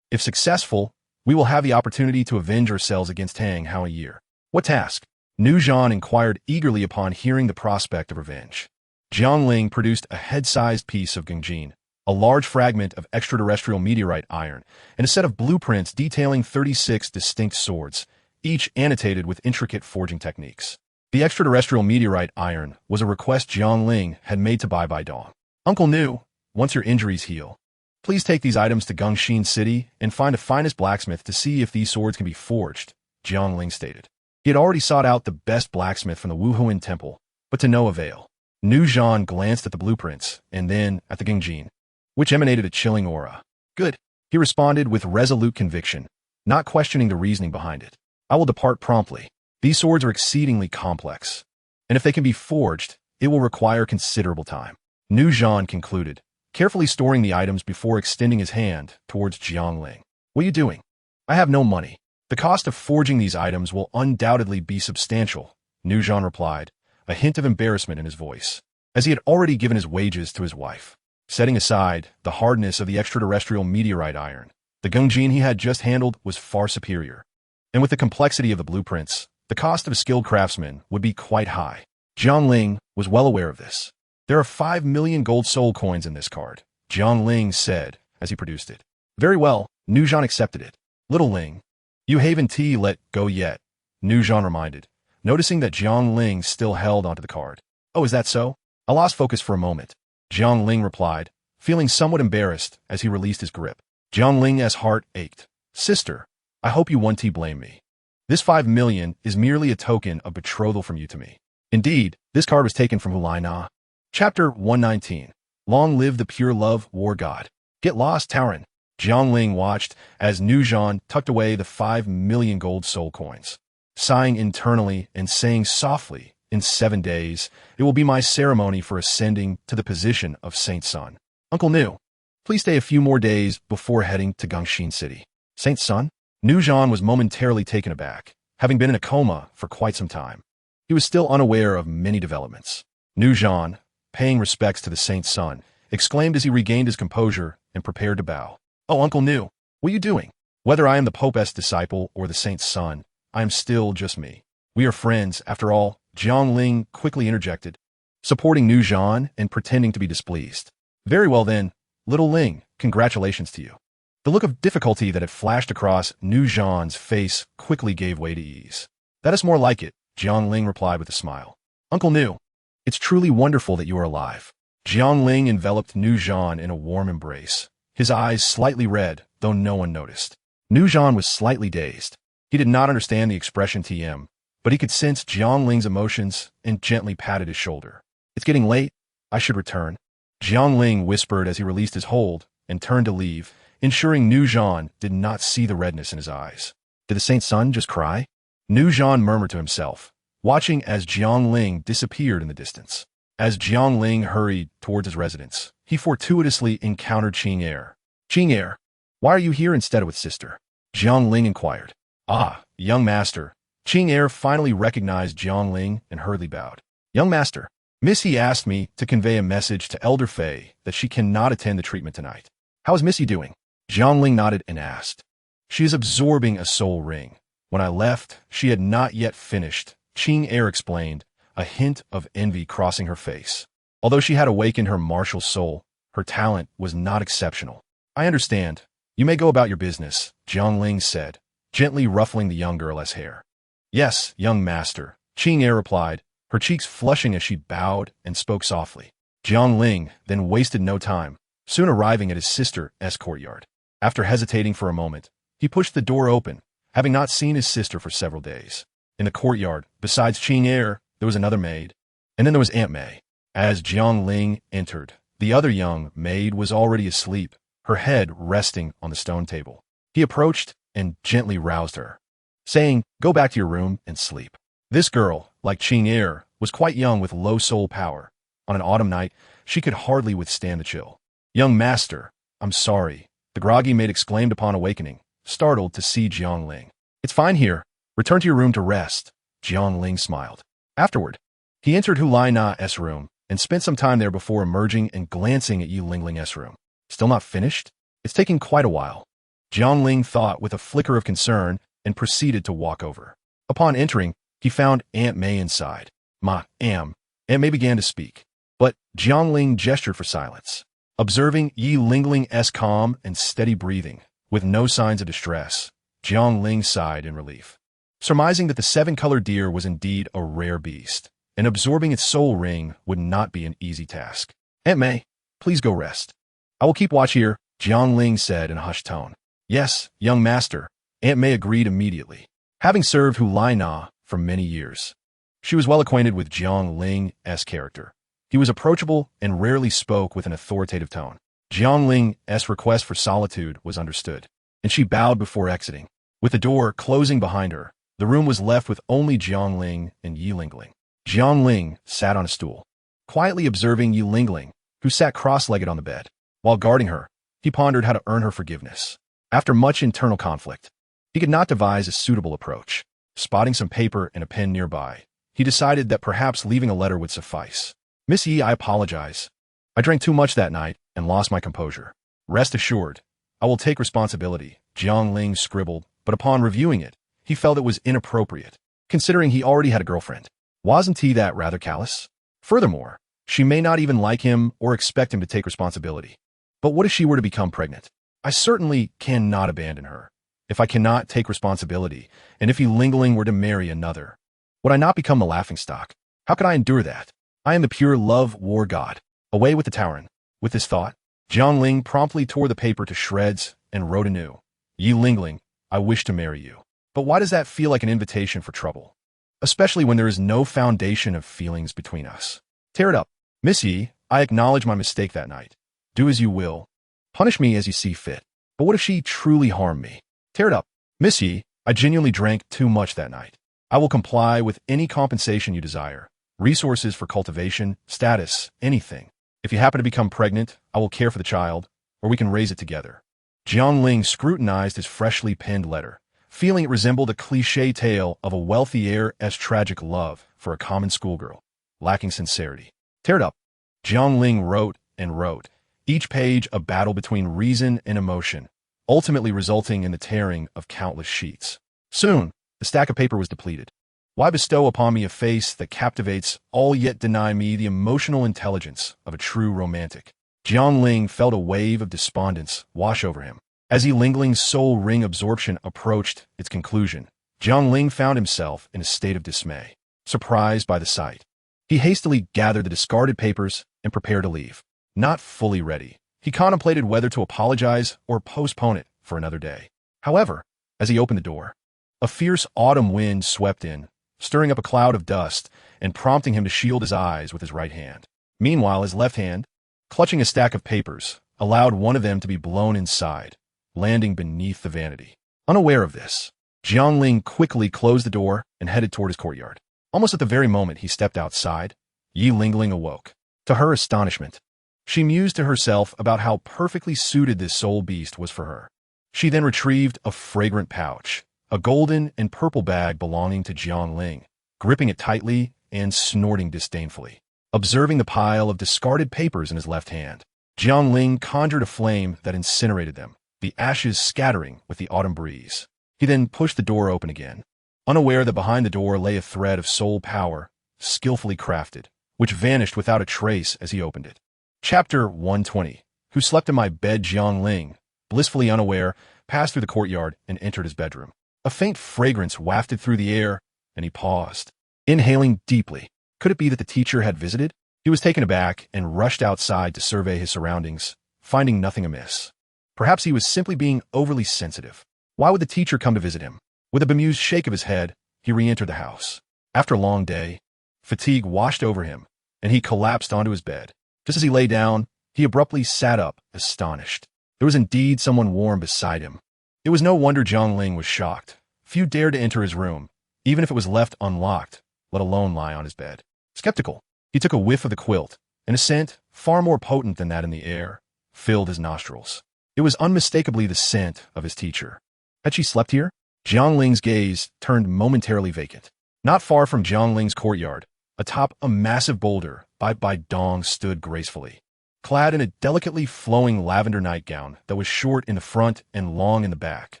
If successful, we will have the opportunity to avenge ourselves against Tang Hao a year. What task? Nujan inquired eagerly upon hearing the prospect of revenge. Jiang Ling produced a head-sized piece of gungjin, a large fragment of extraterrestrial meteorite iron, and a set of blueprints detailing 36 distinct swords, each annotated with intricate forging techniques. The extraterrestrial meteorite iron was a request Jiang Ling had made to Bai Bai Dong. Uncle Nu, once your injuries heal, please take these items to Gongxin City and find a finest blacksmith to see if these swords can be forged, Jiang Ling stated. He had already sought out the best blacksmith from the Wuhuan Temple, but to no avail. Nujan glanced at the blueprints and then at the gungjin, which emanated a chilling aura. Good, he responded with resolute conviction, not questioning the reasoning behind it. I will depart promptly. These swords are exceedingly complex, and if they can be forged, it will require considerable time. Nujan concluded, carefully storing the items before extending his hand towards Jiang Ling. What are you doing? I have no money. The cost of forging these items will undoubtedly be substantial, Nujan replied, a hint of embarrassment in his voice, as he had already given his wages to his wife. Setting aside the hardness of the extraterrestrial meteorite iron, the gungjin he had just handled was far superior. And with the complexity of the blueprints, the cost of a skilled craftsman would be quite high. Jiang Ling was well aware of this. There are 5 million gold soul coins in this card, Jiang Ling said as he produced it. Very well, Nujan accepted it. Little Ling, you haven't let go yet, Nujan reminded, noticing that Jiang Ling still held onto the card. Oh, is that so? I lost focus for a moment, Jiang Ling replied, feeling somewhat embarrassed as he released his grip. Jiang Ling's heart ached. Sister, I hope you won't blame me. This 5 million is merely a token of betrothal from you to me. Indeed, this card was taken from Hulai Na. Chapter 119. Long live the pure love war god. Get lost, Tauren. Jiang Ling watched as Nujan tucked away the 5 million gold soul coins, sighing internally and saying softly, in 7 days, it will be my ceremony for ascending to the position of Saint Sun. Uncle Nu, please stay a few more days before heading to Gongxin City. Saint Sun? Nujan was momentarily taken aback, having been in a coma for quite some time. He was still unaware of many developments. Nujan, paying respects to the Saint Sun, exclaimed as he regained his composure and prepared to bow. Oh, Uncle Nu, what are you doing? Whether I am the Pope's disciple or the Saint's son, I am still just me. We are friends, after all, Jiang Ling quickly interjected, supporting Nujan and pretending to be displeased. Very well then, little Ling, congratulations to you. The look of difficulty that had flashed across Nujan's face quickly gave way to ease. That is more like it, Jiang Ling replied with a smile. Uncle Nu, it's truly wonderful that you are alive. Jiang Ling enveloped Nujan in a warm embrace, his eyes slightly red, though no one noticed. Nujan was slightly dazed. He did not understand the expression TM, but he could sense Jiang Ling's emotions and gently patted his shoulder. It's getting late. I should return. Jiang Ling whispered as he released his hold and turned to leave, ensuring Nujan did not see the redness in his eyes. Did the Saint Sun just cry? Nujan murmured to himself, watching as Jiang Ling disappeared in the distance. As Jiang Ling hurried towards his residence, he fortuitously encountered Qing Er. Qing Er, why are you here instead of with sister? Jiang Ling inquired. Ah, young master. Qing Er finally recognized Jiang Ling and hurriedly bowed. Young master, Missy asked me to convey a message to Elder Fei that she cannot attend the treatment tonight. How is Missy doing? Jiang Ling nodded and asked. She is absorbing a soul ring. When I left, she had not yet finished, Qing Er explained, a hint of envy crossing her face. Although she had awakened her martial soul, her talent was not exceptional. I understand. You may go about your business, Jiang Ling said, gently ruffling the young girl's hair. Yes, young master, Qing Er replied, her cheeks flushing as she bowed and spoke softly. Jiang Ling then wasted no time, soon arriving at his sister's courtyard. After hesitating for a moment, he pushed the door open, having not seen his sister for several days. In the courtyard, besides Qing Er, there was another maid, and then there was Aunt May. As Jiang Ling entered, the other young maid was already asleep, her head resting on the stone table. He approached and gently roused her, saying, "Go back to your room and sleep." This girl, like Qing Er, was quite young with low soul power. On an autumn night, she could hardly withstand the chill. "Young master, I'm sorry," the groggy maid exclaimed upon awakening, startled to see Jiang Ling. "It's fine here. Return to your room to rest," Jiang Ling smiled. Afterward, he entered Hu Lai Na's room and spent some time there before emerging and glancing at Yi Lingling's room. "Still not finished? It's taking quite a while," Jiang Ling thought with a flicker of concern and proceeded to walk over. Upon entering, he found Aunt May inside. Aunt May began to speak, but Jiang Ling gestured for silence. Observing Yi Lingling's calm and steady breathing, with no signs of distress, Jiang Ling sighed in relief. Surmising that the seven-colored deer was indeed a rare beast, and absorbing its soul ring would not be an easy task. "Aunt May, please go rest. I will keep watch here," Jiang Ling said in a hushed tone. "Yes, young master," Aunt May agreed immediately. Having served Hu Lai Na for many years, she was well acquainted with Jiang Ling's character. He was approachable and rarely spoke with an authoritative tone. Jiang Ling's request for solitude was understood, and she bowed before exiting. With the door closing behind her, the room was left with only Jiang Ling and Yi Lingling. Jiang Ling sat on a stool, quietly observing Yi Lingling, who sat cross-legged on the bed. While guarding her, he pondered how to earn her forgiveness. After much internal conflict, he could not devise a suitable approach. Spotting some paper and a pen nearby, he decided that perhaps leaving a letter would suffice. "Miss Yi, I apologize. I drank too much that night and lost my composure. Rest assured, I will take responsibility," Jiang Ling scribbled, but upon reviewing it, he felt it was inappropriate, considering he already had a girlfriend. Wasn't he that rather callous? Furthermore, she may not even like him or expect him to take responsibility. But what if she were to become pregnant? "I certainly cannot abandon her. If I cannot take responsibility, and if Yi Lingling were to marry another, would I not become the laughingstock? How could I endure that? I am the pure love war god. Away with the Tauren." With this thought, Jiang Ling promptly tore the paper to shreds and wrote anew. "Yi Lingling, I wish to marry you. But why does that feel like an invitation for trouble? Especially when there is no foundation of feelings between us. Tear it up. Miss Yi, I acknowledge my mistake that night. Do as you will. Punish me as you see fit. But what if she truly harmed me? Tear it up. Miss Yi, I genuinely drank too much that night. I will comply with any compensation you desire. Resources for cultivation, status, anything. If you happen to become pregnant, I will care for the child, or we can raise it together." Jiang Ling scrutinized his freshly penned letter, feeling it resembled a cliché tale of a wealthy heir's tragic love for a common schoolgirl, lacking sincerity. "Tear it up." Jiang Ling wrote and wrote, each page a battle between reason and emotion, ultimately resulting in the tearing of countless sheets. Soon, the stack of paper was depleted. "Why bestow upon me a face that captivates, all yet deny me the emotional intelligence of a true romantic?" Jiang Ling felt a wave of despondence wash over him. As Yi Lingling's soul ring absorption approached its conclusion, Jiang Ling found himself in a state of dismay. Surprised by the sight, he hastily gathered the discarded papers and prepared to leave. Not fully ready, he contemplated whether to apologize or postpone it for another day. However, as he opened the door, a fierce autumn wind swept in, stirring up a cloud of dust and prompting him to shield his eyes with his right hand. Meanwhile, his left hand, clutching a stack of papers, allowed one of them to be blown inside, landing beneath the vanity. Unaware of this, Jiang Ling quickly closed the door and headed toward his courtyard. Almost at the very moment he stepped outside, Yi Lingling awoke. To her astonishment, she mused to herself about how perfectly suited this soul beast was for her. She then retrieved a fragrant pouch, a golden and purple bag belonging to Jiang Ling, gripping it tightly and snorting disdainfully. Observing the pile of discarded papers in his left hand, Jiang Ling conjured a flame that incinerated them, the ashes scattering with the autumn breeze. He then pushed the door open again, unaware that behind the door lay a thread of soul power, skillfully crafted, which vanished without a trace as he opened it. Chapter 120. Who slept in my bed? Jiang Ling, blissfully unaware, passed through the courtyard and entered his bedroom. A faint fragrance wafted through the air, and he paused, inhaling deeply. Could it be that the teacher had visited? He was taken aback and rushed outside to survey his surroundings, finding nothing amiss. Perhaps he was simply being overly sensitive. Why would the teacher come to visit him? With a bemused shake of his head, he re-entered the house. After a long day, fatigue washed over him, and he collapsed onto his bed. Just as he lay down, he abruptly sat up, astonished. There was indeed someone warm beside him. It was no wonder Jiang Ling was shocked. Few dared to enter his room, even if it was left unlocked, let alone lie on his bed. Skeptical, he took a whiff of the quilt, and a scent, far more potent than that in the air, filled his nostrils. It was unmistakably the scent of his teacher. Had she slept here? Jiang Ling's gaze turned momentarily vacant. Not far from Jiang Ling's courtyard, atop a massive boulder, Bai Dong stood gracefully. Clad in a delicately flowing lavender nightgown that was short in the front and long in the back,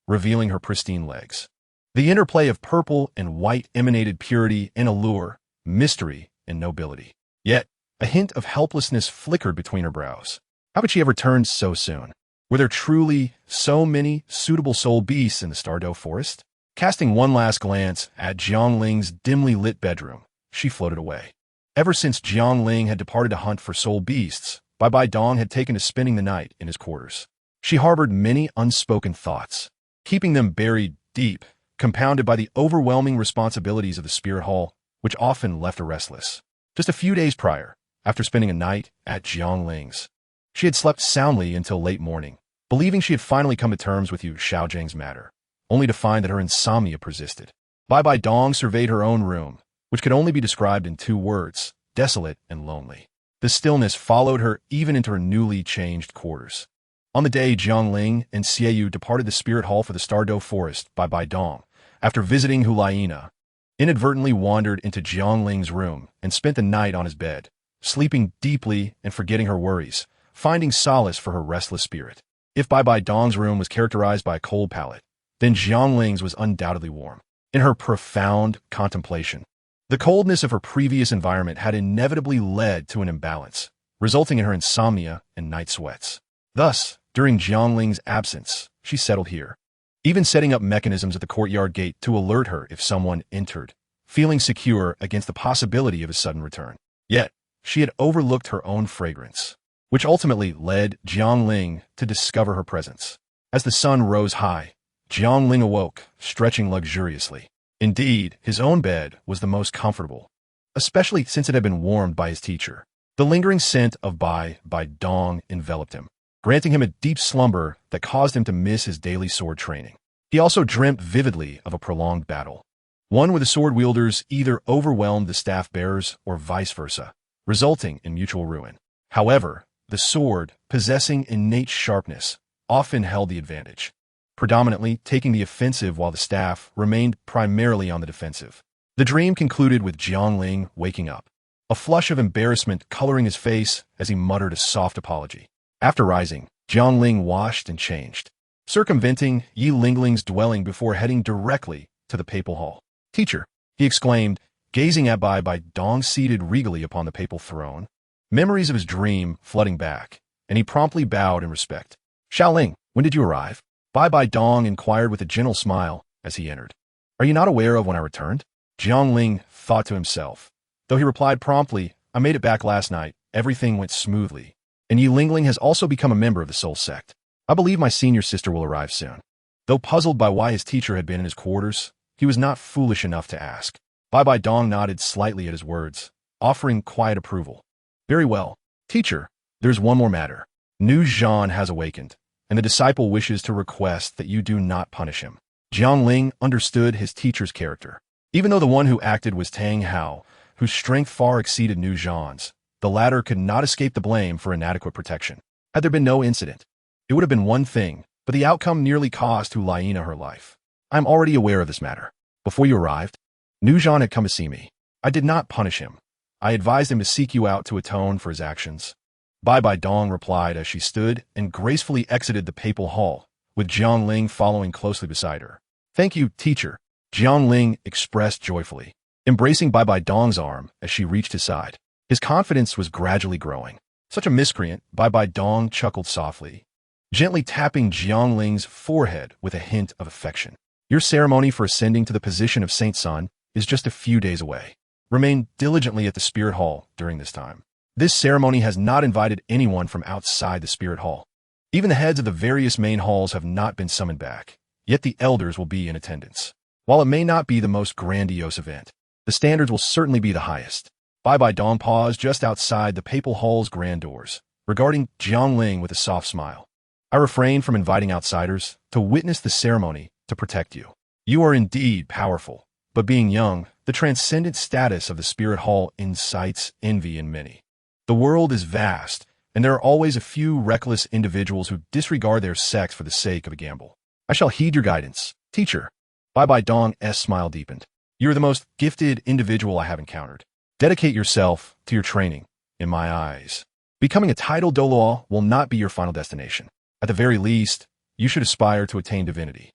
revealing her pristine legs. The interplay of purple and white emanated purity and allure, mystery and nobility. Yet, a hint of helplessness flickered between her brows. How could she have returned so soon? Were there truly so many suitable soul beasts in the Douluo forest? Casting one last glance at Jiang Ling's dimly lit bedroom, she floated away. Ever since Jiang Ling had departed to hunt for soul beasts, Bai Dong had taken to spending the night in his quarters. She harbored many unspoken thoughts, keeping them buried deep, compounded by the overwhelming responsibilities of the spirit hall, which often left her restless. Just a few days prior, after spending a night at Jiang Ling's, she had slept soundly until late morning, believing she had finally come to terms with Yu Xiaojing's matter, only to find that her insomnia persisted. Bai Dong surveyed her own room, which could only be described in 2 words, desolate and lonely. The stillness followed her even into her newly changed quarters. On the day Jiang Ling and Xie departed the spirit hall for the Douluo forest, Bai Dong, after visiting Hulaina, inadvertently wandered into Jiang Ling's room and spent the night on his bed, sleeping deeply and forgetting her worries, finding solace for her restless spirit. If Bai Dong's room was characterized by a cold palate, then Jiang Ling's was undoubtedly warm. In her profound contemplation, the coldness of her previous environment had inevitably led to an imbalance, resulting in her insomnia and night sweats. Thus, during Jiang Ling's absence, she settled here, even setting up mechanisms at the courtyard gate to alert her if someone entered, feeling secure against the possibility of a sudden return. Yet, she had overlooked her own fragrance, which ultimately led Jiang Ling to discover her presence. As the sun rose high, Jiang Ling awoke, stretching luxuriously. Indeed, his own bed was the most comfortable, especially since it had been warmed by his teacher. The lingering scent of Bai Dong enveloped him, granting him a deep slumber that caused him to miss his daily sword training. He also dreamt vividly of a prolonged battle, one where the sword wielders either overwhelmed the staff bearers or vice versa, resulting in mutual ruin. However, the sword, possessing innate sharpness, often held the advantage, predominantly taking the offensive while the staff remained primarily on the defensive. The dream concluded with Jiang Ling waking up, a flush of embarrassment coloring his face as he muttered a soft apology. After rising, Jiang Ling washed and changed, circumventing Yi Lingling's dwelling before heading directly to the papal hall. "Teacher," he exclaimed, gazing at Bai Dong seated regally upon the papal throne, memories of his dream flooding back, and he promptly bowed in respect. "Xiaoling, when did you arrive?" Bai Dong inquired with a gentle smile as he entered. "Are you not aware of when I returned?" Jiang Ling thought to himself. Though he replied promptly, "I made it back last night. Everything went smoothly. And Yi Lingling has also become a member of the Soul Sect. I believe my senior sister will arrive soon." Though puzzled by why his teacher had been in his quarters, he was not foolish enough to ask. Bai Dong nodded slightly at his words, offering quiet approval. "Very well. Teacher, there's one more matter. Nu Zhan has awakened, and the disciple wishes to request that you do not punish him." Jiang Ling understood his teacher's character. Even though the one who acted was Tang Hao, whose strength far exceeded Nu Zhan's, the latter could not escape the blame for inadequate protection. Had there been no incident, it would have been one thing, but the outcome nearly cost Hulaina her life. "I am already aware of this matter. Before you arrived, Nu Zhan had come to see me. I did not punish him. I advised him to seek you out to atone for his actions." Bai Dong replied as she stood and gracefully exited the papal hall, with Jiang Ling following closely beside her. "Thank you, teacher," Jiang Ling expressed joyfully, embracing Bai Dong's arm as she reached his side. His confidence was gradually growing. "Such a miscreant," Bai Dong chuckled softly, gently tapping Jiang Ling's forehead with a hint of affection. "Your ceremony for ascending to the position of Saint Sun is just a few days away. Remain diligently at the Spirit Hall during this time. This ceremony has not invited anyone from outside the Spirit Hall. Even the heads of the various main halls have not been summoned back, yet the elders will be in attendance. While it may not be the most grandiose event, the standards will certainly be the highest. Bye-bye Dong paused just outside the papal hall's grand doors, regarding Jiangling with a soft smile. I refrain from inviting outsiders to witness the ceremony to protect you. You are indeed powerful, but being young, the transcendent status of the spirit hall incites envy in many. The world is vast, and there are always a few reckless individuals who disregard their sex for the sake of a gamble. I shall heed your guidance, teacher. Bye-bye Dong's smile deepened. You are the most gifted individual I have encountered. Dedicate yourself to your training, in my eyes. Becoming a titled Douluo will not be your final destination. At the very least, you should aspire to attain divinity.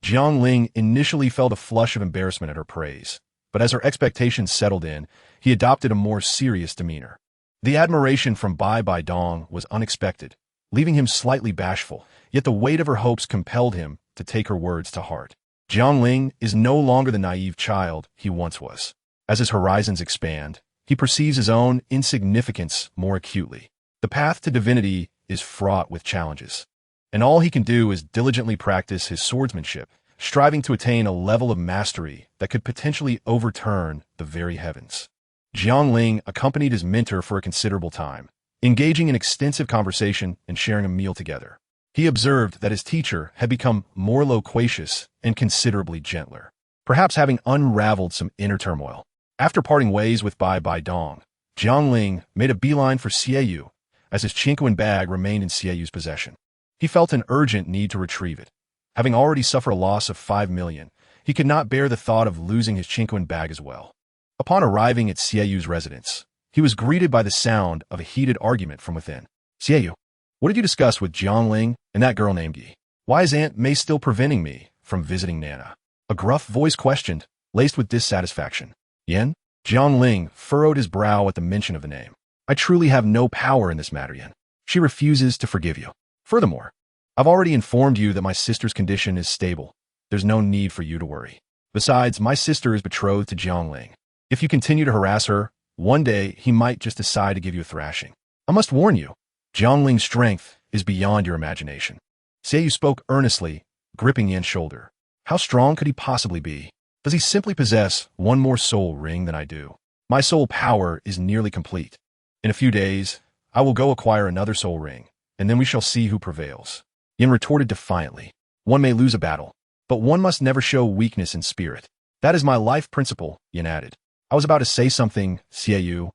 Jiangling initially felt a flush of embarrassment at her praise, but as her expectations settled in, he adopted a more serious demeanor. The admiration from Bye-bye Dong was unexpected, leaving him slightly bashful, yet the weight of her hopes compelled him to take her words to heart. Jiangling is no longer the naive child he once was. As his horizons expand, he perceives his own insignificance more acutely. The path to divinity is fraught with challenges, and all he can do is diligently practice his swordsmanship, striving to attain a level of mastery that could potentially overturn the very heavens. Jiangling accompanied his mentor for a considerable time, engaging in extensive conversation and sharing a meal together. He observed that his teacher had become more loquacious and considerably gentler, perhaps having unraveled some inner turmoil. After parting ways with Bye-bye Dong, Jiangling made a beeline for Xiaoyu, as his Chinquan bag remained in Xiaoyu's possession. He felt an urgent need to retrieve it. Having already suffered a loss of 5 million, he could not bear the thought of losing his Chinquan bag as well. Upon arriving at Xiaoyu's residence, he was greeted by the sound of a heated argument from within. Xiaoyu, what did you discuss with Jiangling and that girl named Yi? Why is Aunt May still preventing me from visiting Nana? A gruff voice questioned, laced with dissatisfaction. Yen? Jiangling furrowed his brow at the mention of the name. I truly have no power in this matter, Yen. She refuses to forgive you. Furthermore, I've already informed you that my sister's condition is stable. There's no need for you to worry. Besides, my sister is betrothed to Jiangling. If you continue to harass her, one day he might just decide to give you a thrashing. I must warn you, Jiangling's strength is beyond your imagination. Xiaoyu spoke earnestly, gripping Yen's shoulder. How strong could he possibly be? Does he simply possess one more soul ring than I do? My soul power is nearly complete. In a few days, I will go acquire another soul ring, and then we shall see who prevails. Yen retorted defiantly. One may lose a battle, but one must never show weakness in spirit. That is my life principle, Yen added. I was about to say something, Xiaoyu.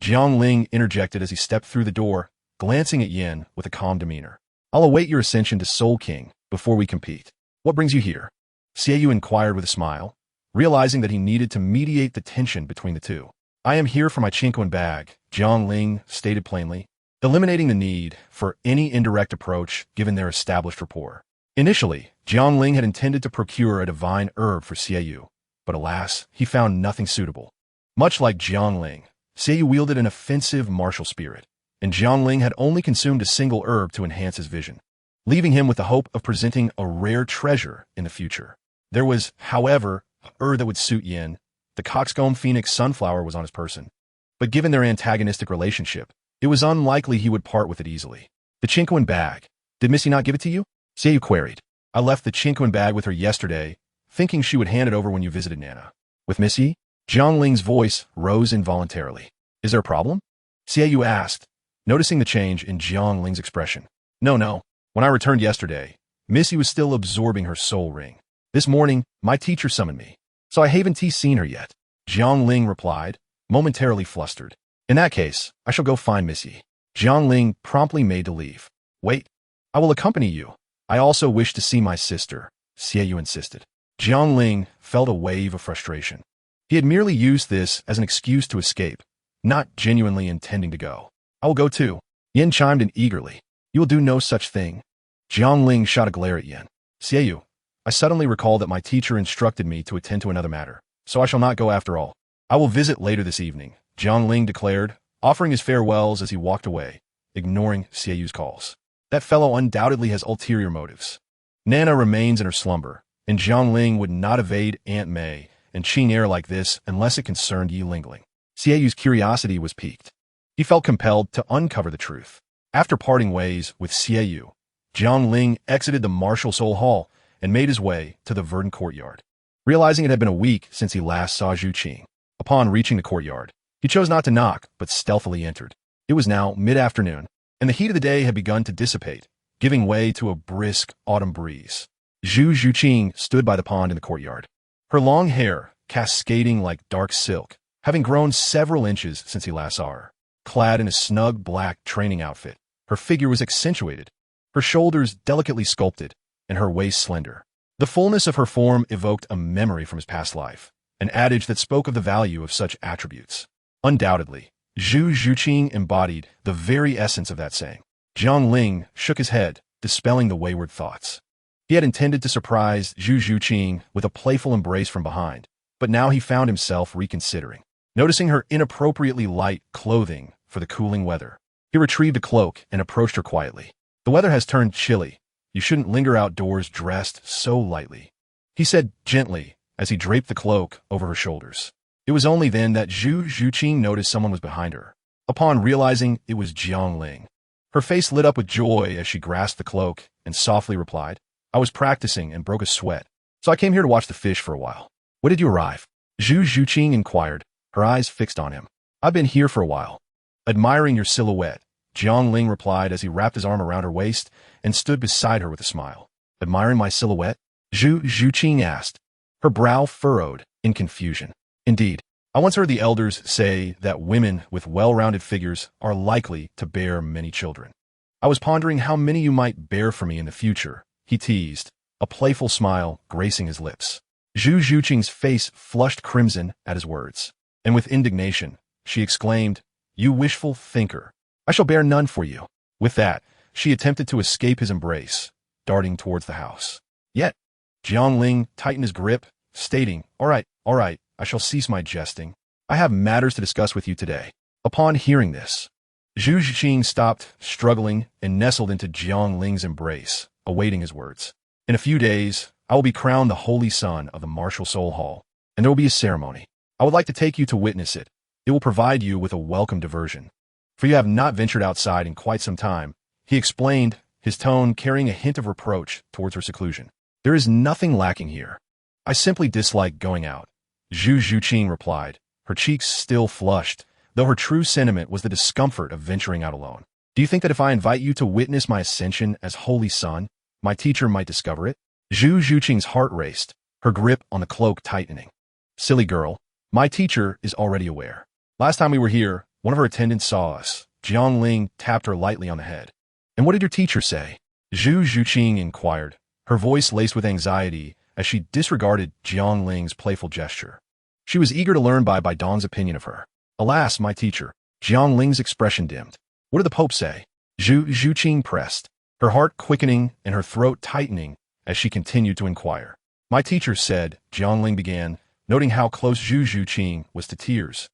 Jiangling interjected as he stepped through the door, glancing at Yen with a calm demeanor. I'll await your ascension to Soul King before we compete. What brings you here? Xiaoyu inquired with a smile, realizing that he needed to mediate the tension between the two. I am here for my Chinquan bag, Jiangling stated plainly, eliminating the need for any indirect approach given their established rapport. Initially, Jiangling had intended to procure a divine herb for Xiaoyu, but alas, he found nothing suitable. Much like Jiangling, Xiaoyu wielded an offensive martial spirit, and Jiangling had only consumed a single herb to enhance his vision, leaving him with the hope of presenting a rare treasure in the future. There was, however, a herb that would suit Yen. The coxcomb phoenix sunflower was on his person, but given their antagonistic relationship, it was unlikely he would part with it easily. The Chinquan bag. Did Missy not give it to you? Xiaoyu queried. I left the Chinquan bag with her yesterday, thinking she would hand it over when you visited Nana. With Missy? Jiangling's voice rose involuntarily. Is there a problem? Xiaoyu asked, noticing the change in Jiangling's expression. No. When I returned yesterday, Missy was still absorbing her soul ring. This morning, my teacher summoned me, so I haven't seen her yet. Jiangling replied, momentarily flustered. In that case, I shall go find Missy. Jiangling promptly made to leave. Wait, I will accompany you. I also wish to see my sister, Xiaoyu insisted. Jiangling felt a wave of frustration. He had merely used this as an excuse to escape, not genuinely intending to go. I will go too. Yen chimed in eagerly. You will do no such thing. Jiangling shot a glare at Yen. Xiaoyu, I suddenly recall that my teacher instructed me to attend to another matter, so I shall not go after all. I will visit later this evening, Jiangling declared, offering his farewells as he walked away, ignoring Xiaoyu's calls. That fellow undoubtedly has ulterior motives. Nana remains in her slumber, and Jiangling would not evade Aunt May and Qing air like this unless it concerned Yi Lingling. Xiaoyu's curiosity was piqued. He felt compelled to uncover the truth. After parting ways with Xiaoyu, Jiangling exited the martial soul hall and made his way to the verdant courtyard. Realizing it had been a week since he last saw Zhu Qing, upon reaching the courtyard, he chose not to knock, but stealthily entered. It was now mid-afternoon, and the heat of the day had begun to dissipate, giving way to a brisk autumn breeze. Zhu Qing stood by the pond in the courtyard, her long hair cascading like dark silk, having grown several inches since he last saw her. Clad in a snug black training outfit, her figure was accentuated, her shoulders delicately sculpted, and her waist slender. The fullness of her form evoked a memory from his past life, an adage that spoke of the value of such attributes. Undoubtedly, Zhu Qing embodied the very essence of that saying. Jiangling shook his head, dispelling the wayward thoughts. He had intended to surprise Zhu Qing with a playful embrace from behind, but now he found himself reconsidering. Noticing her inappropriately light clothing for the cooling weather, he retrieved a cloak and approached her quietly. "The weather has turned chilly. You shouldn't linger outdoors dressed so lightly," he said gently as he draped the cloak over her shoulders. It was only then that Zhu Qing noticed someone was behind her. Upon realizing it was Jiangling, her face lit up with joy as she grasped the cloak and softly replied, "I was practicing and broke a sweat, so I came here to watch the fish for a while." "When did you arrive?" Zhu Qing inquired, her eyes fixed on him. "I've been here for a while." "Admiring your silhouette," Jiangling replied as he wrapped his arm around her waist and stood beside her with a smile. "Admiring my silhouette?" Zhu Qing asked, her brow furrowed in confusion. "Indeed, I once heard the elders say that women with well-rounded figures are likely to bear many children. I was pondering how many you might bear for me in the future," he teased, a playful smile gracing his lips. Zhu Qing's face flushed crimson at his words, and with indignation, she exclaimed, "You wishful thinker, I shall bear none for you." With that, she attempted to escape his embrace, darting towards the house. Yet, Jiangling tightened his grip, stating, all right, I shall cease my jesting. I have matters to discuss with you today." Upon hearing this, Zhu Qing stopped struggling and nestled into Jiangling's embrace, awaiting his words. "In a few days, I will be crowned the holy son of the martial soul hall, and there will be a ceremony. I would like to take you to witness it. It will provide you with a welcome diversion, for you have not ventured outside in quite some time," he explained, his tone carrying a hint of reproach towards her seclusion. "There is nothing lacking here. I simply dislike going out," Zhu Qing replied, her cheeks still flushed, though her true sentiment was the discomfort of venturing out alone. "Do you think that if I invite you to witness my ascension as holy son, my teacher might discover it?" Zhu Qing's heart raced, her grip on the cloak tightening. "Silly girl, my teacher is already aware. Last time we were here, one of her attendants saw us." Jiangling tapped her lightly on the head. "And what did your teacher say?" Zhu Qing inquired, her voice laced with anxiety as she disregarded Jiangling's playful gesture. She was eager to learn by Dong's opinion of her. "Alas, my teacher." Jiangling's expression dimmed. "What did the Pope say?" Zhu Qing pressed, her heart quickening and her throat tightening as she continued to inquire. "My teacher said," Jiangling began, noting how close Zhu Qing was to tears.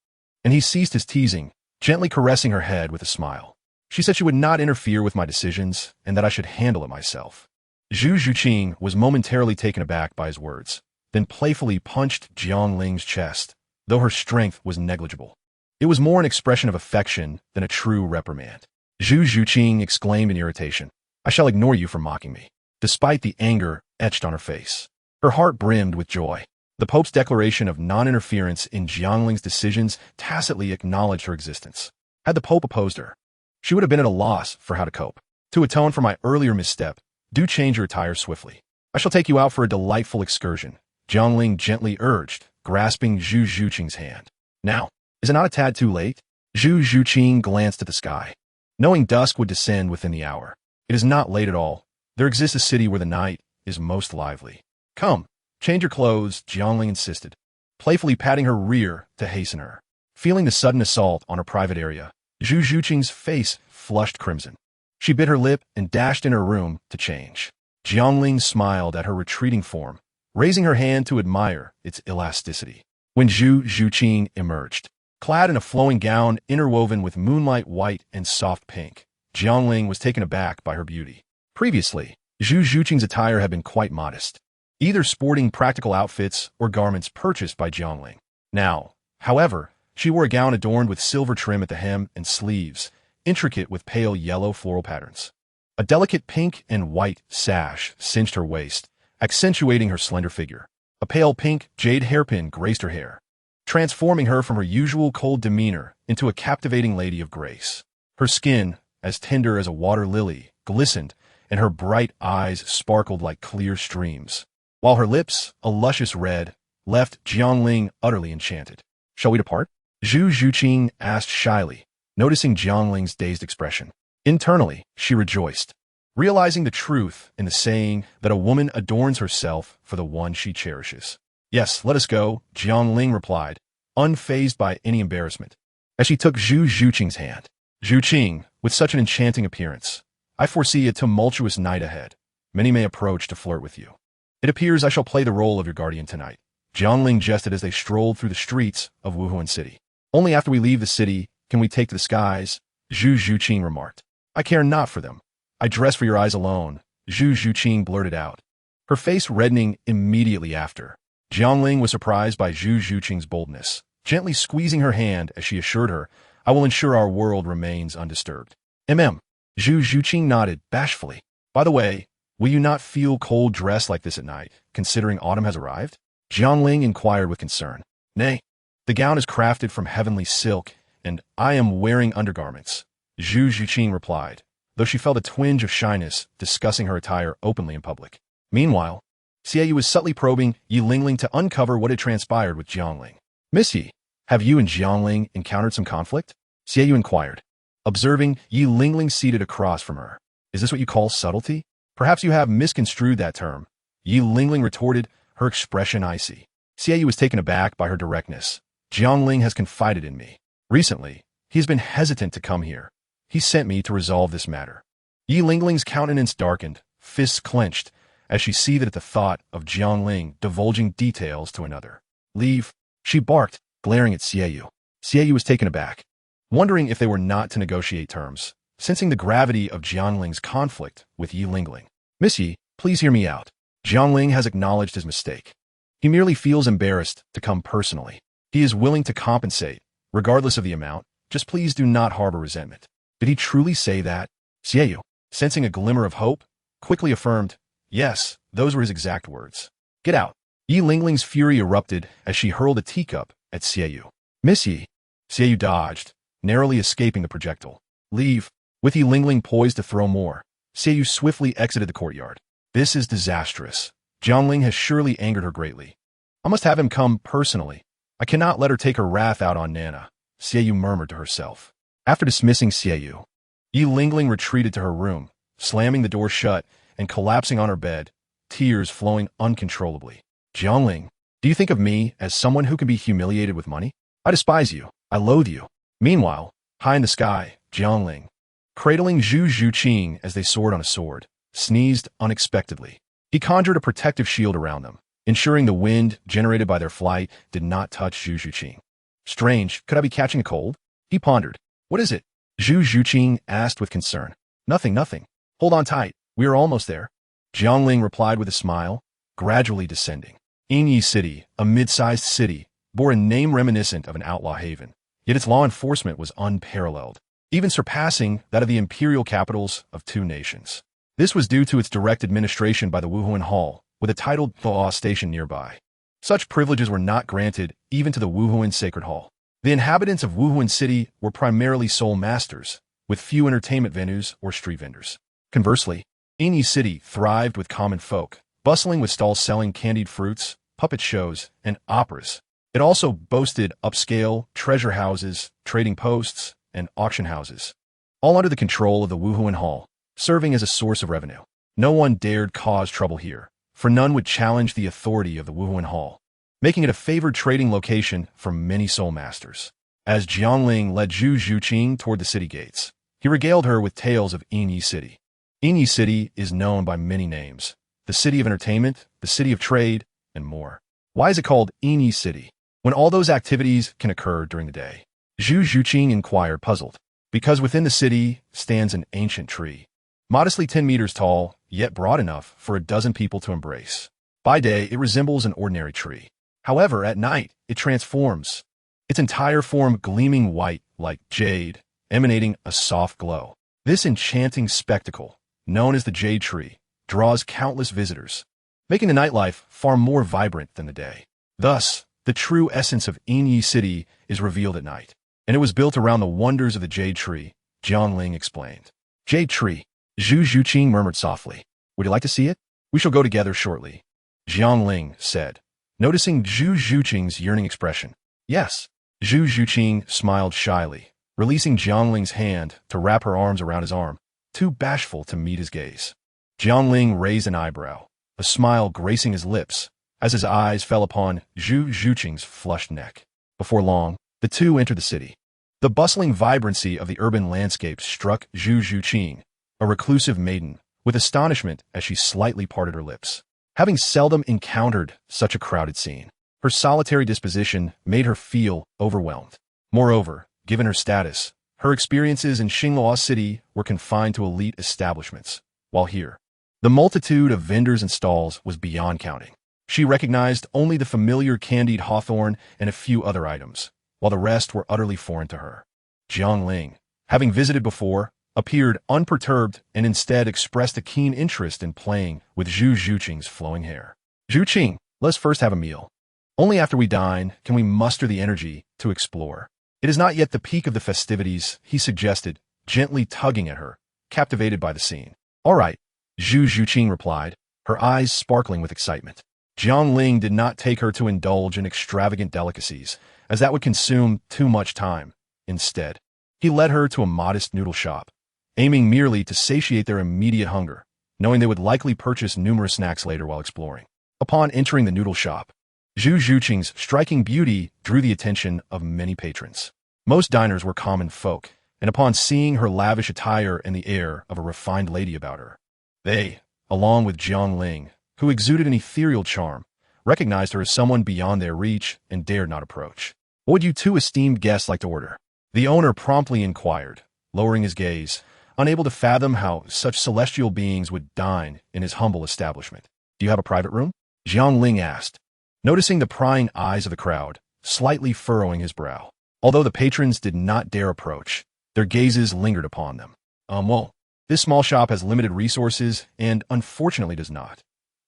And he ceased his teasing, gently caressing her head with a smile. "She said she would not interfere with my decisions and that I should handle it myself." Zhu Qing was momentarily taken aback by his words, then playfully punched Jiangling's chest, though her strength was negligible. It was more an expression of affection than a true reprimand. Zhu Qing exclaimed in irritation, "I shall ignore you for mocking me," despite the anger etched on her face. Her heart brimmed with joy. The Pope's declaration of non-interference in Jiangling's decisions tacitly acknowledged her existence. Had the Pope opposed her, she would have been at a loss for how to cope. "To atone for my earlier misstep, do change your attire swiftly. I shall take you out for a delightful excursion," Jiangling gently urged, grasping Zhu Qing's hand. "Now, is it not a tad too late?" Zhu Qing glanced at the sky, knowing dusk would descend within the hour. "It is not late at all. There exists a city where the night is most lively. Come, change your clothes," Jiangling insisted, playfully patting her rear to hasten her. Feeling the sudden assault on her private area, Zhu Qing's face flushed crimson. She bit her lip and dashed in her room to change. Jiangling smiled at her retreating form, raising her hand to admire its elasticity. When Zhu Qing emerged, clad in a flowing gown interwoven with moonlight white and soft pink, Jiangling was taken aback by her beauty. Previously, Zhu Qing's attire had been quite modest, either sporting practical outfits or garments purchased by Jiangling. Now, however, she wore a gown adorned with silver trim at the hem and sleeves, intricate with pale yellow floral patterns. A delicate pink and white sash cinched her waist, accentuating her slender figure. A pale pink jade hairpin graced her hair, transforming her from her usual cold demeanor into a captivating lady of grace. Her skin, as tender as a water lily, glistened, and her bright eyes sparkled like clear streams, while her lips, a luscious red, left Jiangling utterly enchanted. "Shall we depart?" Zhu Zhuqing asked shyly, noticing Jiangling's dazed expression. Internally, she rejoiced, realizing the truth in the saying that a woman adorns herself for the one she cherishes. "Yes, let us go," Jiangling replied, unfazed by any embarrassment, as she took Zhu Zhuqing's hand. "Zhuqing, with such an enchanting appearance, I foresee a tumultuous night ahead. Many may approach to flirt with you. It appears I shall play the role of your guardian tonight." Jiangling jested as they strolled through the streets of Wuhuan City. "Only after we leave the city can we take to the skies," Zhu Zhuqing remarked. "I care not for them. I dress for your eyes alone," Zhu Zhuqing blurted out, her face reddening immediately after. Jiangling was surprised by Zhu Zhuqing's boldness, gently squeezing her hand as she assured her, "I will ensure our world remains undisturbed." Zhu Zhuqing nodded bashfully. "By the way, will you not feel cold dressed like this at night, considering autumn has arrived?" Jiangling inquired with concern. "Nay, the gown is crafted from heavenly silk, and I am wearing undergarments," Zhu Zhuqing replied, though she felt a twinge of shyness discussing her attire openly in public. Meanwhile, Xie was subtly probing Yi Lingling to uncover what had transpired with Jiangling. "Miss Yi, have you and Jiangling encountered some conflict?" Xie inquired, observing Yi Lingling seated across from her. "Is this what you call subtlety? Perhaps you have misconstrued that term," Yi Lingling retorted, her expression icy. Xie was taken aback by her directness. "Jiangling has confided in me. Recently, he has been hesitant to come here. He sent me to resolve this matter." Yi Lingling's countenance darkened, fists clenched, as she seethed at the thought of Jiangling divulging details to another. "Leave," she barked, glaring at Xie. Xie was taken aback, wondering if they were not to negotiate terms, sensing the gravity of Jiangling's conflict with Yi Lingling. "Miss Yi, please hear me out. Jiangling has acknowledged his mistake. He merely feels embarrassed to come personally. He is willing to compensate, regardless of the amount. Just please do not harbor resentment." "Did he truly say that?" Xie, sensing a glimmer of hope, quickly affirmed, "Yes, those were his exact words." "Get out." Yi Lingling's fury erupted as she hurled a teacup at Xie. "Miss Yi." Xie dodged, narrowly escaping the projectile. "Leave." With Yi Lingling poised to throw more, Xie swiftly exited the courtyard. "This is disastrous. Jiangling has surely angered her greatly. I must have him come personally. I cannot let her take her wrath out on Nana," Xie murmured to herself. After dismissing Xie, Yi Lingling retreated to her room, slamming the door shut and collapsing on her bed, tears flowing uncontrollably. "Jiangling, do you think of me as someone who can be humiliated with money? I despise you. I loathe you." Meanwhile, high in the sky, Jiangling, cradling Zhu Zhuqing as they soared on a sword, sneezed unexpectedly. He conjured a protective shield around them, ensuring the wind generated by their flight did not touch Zhu Zhuqing. "Strange, could I be catching a cold?" he pondered. "What is it?" Zhu Zhuqing asked with concern. Nothing. Hold on tight, we are almost there," Jiangling replied with a smile, gradually descending. Innate City, a mid-sized city, bore a name reminiscent of an outlaw haven, yet its law enforcement was unparalleled, even surpassing that of the imperial capitals of two nations. This was due to its direct administration by the Wuhuan Hall, with a titled law station nearby. Such privileges were not granted even to the Wuhuan Sacred Hall. The inhabitants of Wuhuan City were primarily soul masters, with few entertainment venues or street vendors. Conversely, Innate City thrived with common folk, bustling with stalls selling candied fruits, puppet shows, and operas. It also boasted upscale treasure houses, trading posts, and auction houses, all under the control of the Wuhuan Hall, serving as a source of revenue. No one dared cause trouble here, for none would challenge the authority of the Wuhuan Hall, making it a favored trading location for many soul masters. As Jiangling led Zhu Zhuqing toward the city gates, he regaled her with tales of Innate City. Innate City is known by many names: the city of entertainment, the city of trade, and more. Why is it called Innate City, when all those activities can occur during the day? Zhu Zhuqing inquired, puzzled. Because within the city stands an ancient tree, modestly 10 meters tall, yet broad enough for a dozen people to embrace. By day, it resembles an ordinary tree. However, at night, it transforms, its entire form gleaming white like jade, emanating a soft glow. This enchanting spectacle, known as the Jade Tree, draws countless visitors, making the nightlife far more vibrant than the day. Thus, the true essence of Innate City is revealed at night, and it was built around the wonders of the Jade Tree, Jiangling explained. Jade Tree, Zhu Zhuqing murmured softly. Would you like to see it? We shall go together shortly, Jiangling said, noticing Zhu Zhuqing's yearning expression. Yes. Zhu Zhuqing smiled shyly, releasing Jiangling's hand to wrap her arms around his arm, too bashful to meet his gaze. Jiangling raised an eyebrow, a smile gracing his lips, as his eyes fell upon Zhu Zhuqing's flushed neck. Before long, the two entered the city. The bustling vibrancy of the urban landscape struck Zhu Zhuqing, a reclusive maiden, with astonishment as she slightly parted her lips. Having seldom encountered such a crowded scene, her solitary disposition made her feel overwhelmed. Moreover, given her status, her experiences in Xinghua City were confined to elite establishments, while here, the multitude of vendors and stalls was beyond counting. She recognized only the familiar candied hawthorn and a few other items, while the rest were utterly foreign to her. Jiangling, having visited before, appeared unperturbed and instead expressed a keen interest in playing with Zhu Zhuqing's flowing hair. Zhuqing, let's first have a meal. Only after we dine can we muster the energy to explore. It is not yet the peak of the festivities, he suggested, gently tugging at her, captivated by the scene. All right, Zhu Zhuqing replied, her eyes sparkling with excitement. Jiangling did not take her to indulge in extravagant delicacies, as that would consume too much time. Instead, he led her to a modest noodle shop, aiming merely to satiate their immediate hunger, knowing they would likely purchase numerous snacks later while exploring. Upon entering the noodle shop, Zhu Zhuqing's striking beauty drew the attention of many patrons. Most diners were common folk, and upon seeing her lavish attire and the air of a refined lady about her, they, along with Jiangling, who exuded an ethereal charm, recognized her as someone beyond their reach and dared not approach. What would you two esteemed guests like to order? The owner promptly inquired, lowering his gaze, unable to fathom how such celestial beings would dine in his humble establishment. Do you have a private room? Jiangling asked, noticing the prying eyes of the crowd, slightly furrowing his brow. Although the patrons did not dare approach, their gazes lingered upon them. Well, this small shop has limited resources and unfortunately does not.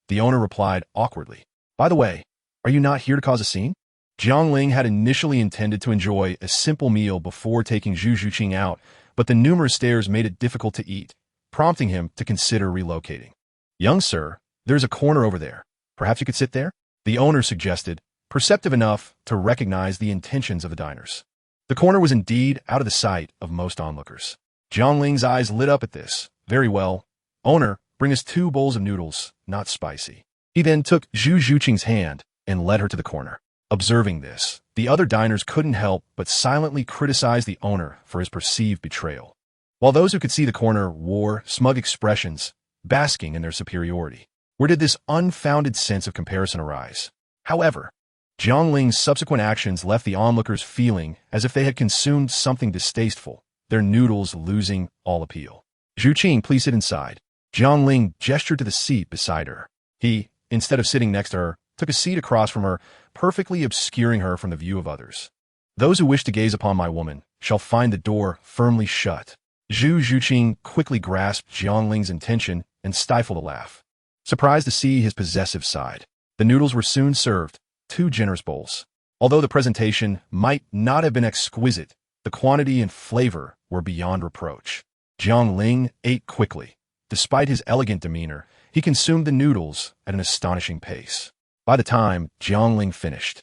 The owner replied awkwardly. By the way, are you not here to cause a scene? Jiangling had initially intended to enjoy a simple meal before taking Zhu Zhuqing out, but the numerous stairs made it difficult to eat, prompting him to consider relocating. Young sir, there's a corner over there. Perhaps you could sit there? The owner suggested, perceptive enough to recognize the intentions of the diners. The corner was indeed out of the sight of most onlookers. Jiangling's eyes lit up at this. Very well. Owner, bring us 2 bowls of noodles, not spicy. He then took Zhu Zhuqing's hand and led her to the corner. Observing this, the other diners couldn't help but silently criticize the owner for his perceived betrayal, while those who could see the corner wore smug expressions, basking in their superiority. Where did this unfounded sense of comparison arise? However, Jiangling's subsequent actions left the onlookers feeling as if they had consumed something distasteful, their noodles losing all appeal. Zhuqing, please sit inside. Jiangling gestured to the seat beside her. He, instead of sitting next to her, took a seat across from her, perfectly obscuring her from the view of others. Those who wish to gaze upon my woman shall find the door firmly shut. Zhu Zhuqing quickly grasped Jiangling's intention and stifled a laugh, surprised to see his possessive side. The noodles were soon served, 2 generous bowls. Although the presentation might not have been exquisite, the quantity and flavor were beyond reproach. Jiangling ate quickly. Despite his elegant demeanor, he consumed the noodles at an astonishing pace. By the time Jiangling finished,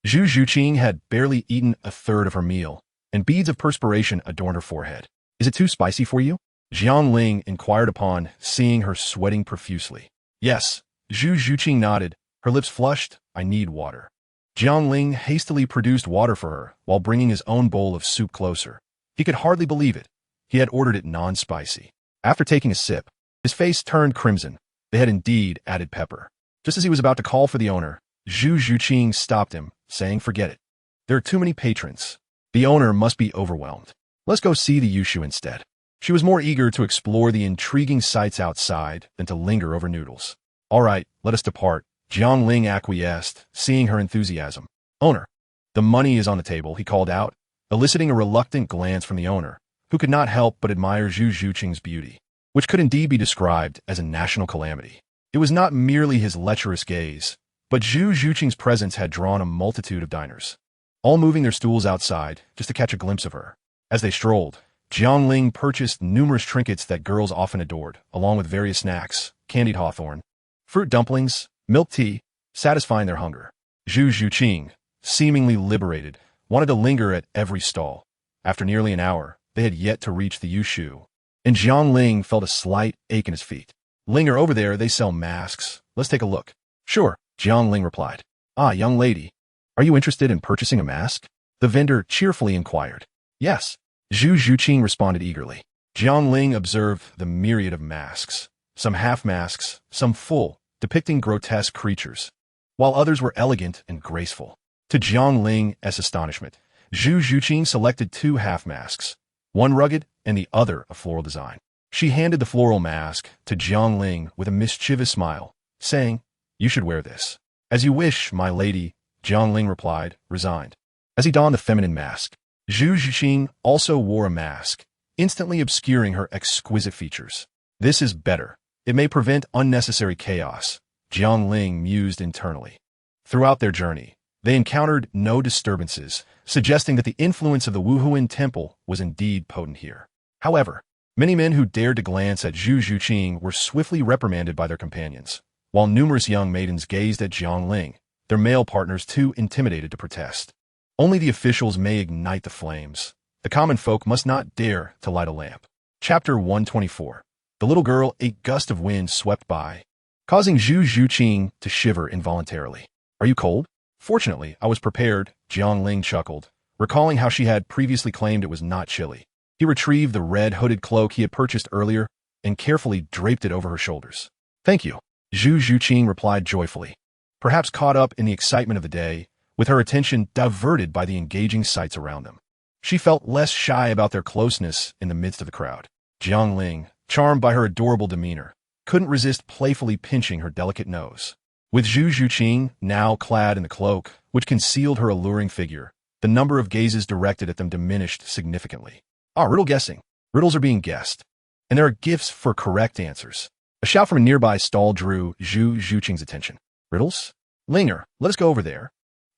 Zhu Zhuqing had barely eaten a third of her meal, and beads of perspiration adorned her forehead. Is it too spicy for you? Jiangling inquired upon seeing her sweating profusely. Yes, Zhu Zhuqing nodded, her lips flushed. I need water. Jiangling hastily produced water for her while bringing his own bowl of soup closer. He could hardly believe it. He had ordered it non-spicy. After taking a sip, his face turned crimson. They had indeed added pepper. Just as he was about to call for the owner, Zhu Zhuqing stopped him, saying, forget it. There are too many patrons. The owner must be overwhelmed. Let's go see the Yushu instead. She was more eager to explore the intriguing sights outside than to linger over noodles. All right, let us depart. Jiangling acquiesced, seeing her enthusiasm. Owner, the money is on the table, he called out, eliciting a reluctant glance from the owner, who could not help but admire Zhu Zhuqing's beauty. which could indeed be described as a national calamity. It was not merely his lecherous gaze, but Zhu Zhuqing's presence had drawn a multitude of diners, all moving their stools outside just to catch a glimpse of her. As they strolled, Jiangling purchased numerous trinkets that girls often adored, along with various snacks, candied hawthorn, fruit dumplings, milk tea, satisfying their hunger. Zhu Zhuqing, seemingly liberated, wanted to linger at every stall. After nearly an hour, they had yet to reach the Yushu, and Jiangling felt a slight ache in his feet. Linger over there, they sell masks. Let's take a look. Sure, Jiangling replied. Ah, young lady, are you interested in purchasing a mask? The vendor cheerfully inquired. Yes, Zhu Zhuqing responded eagerly. Jiangling observed the myriad of masks, some half masks, some full, depicting grotesque creatures, while others were elegant and graceful. To Jiangling's astonishment, Zhu Zhuqing selected 2 half masks, one rugged and the other a floral design. She handed the floral mask to Jiangling with a mischievous smile, saying, "You should wear this." "As you wish, my lady," Jiangling replied, resigned. As he donned the feminine mask, Zhu Zhuqing also wore a mask, instantly obscuring her exquisite features. This is better. It may prevent unnecessary chaos, Jiangling mused internally. Throughout their journey, they encountered no disturbances, suggesting that the influence of the Wuhuan temple was indeed potent here. However, many men who dared to glance at Zhu Zhuqing were swiftly reprimanded by their companions, while numerous young maidens gazed at Jiangling, their male partners too intimidated to protest. Only the officials may ignite the flames. The common folk must not dare to light a lamp. Chapter 124. The little girl, a gust of wind swept by, causing Zhu Zhuqing to shiver involuntarily. "Are you cold?" "Fortunately, I was prepared," Jiangling chuckled, recalling how she had previously claimed it was not chilly. He retrieved the red hooded cloak he had purchased earlier and carefully draped it over her shoulders. "Thank you," Zhu Zhuqing replied joyfully, perhaps caught up in the excitement of the day, with her attention diverted by the engaging sights around them. She felt less shy about their closeness in the midst of the crowd. Jiangling, charmed by her adorable demeanor, couldn't resist playfully pinching her delicate nose. With Zhu Zhuqing now clad in the cloak, which concealed her alluring figure, the number of gazes directed at them diminished significantly. "Ah, riddle guessing. Riddles are being guessed. And there are gifts for correct answers." A shout from a nearby stall drew Zhu Zhuqing's attention. "Riddles? Linger, let us go over there."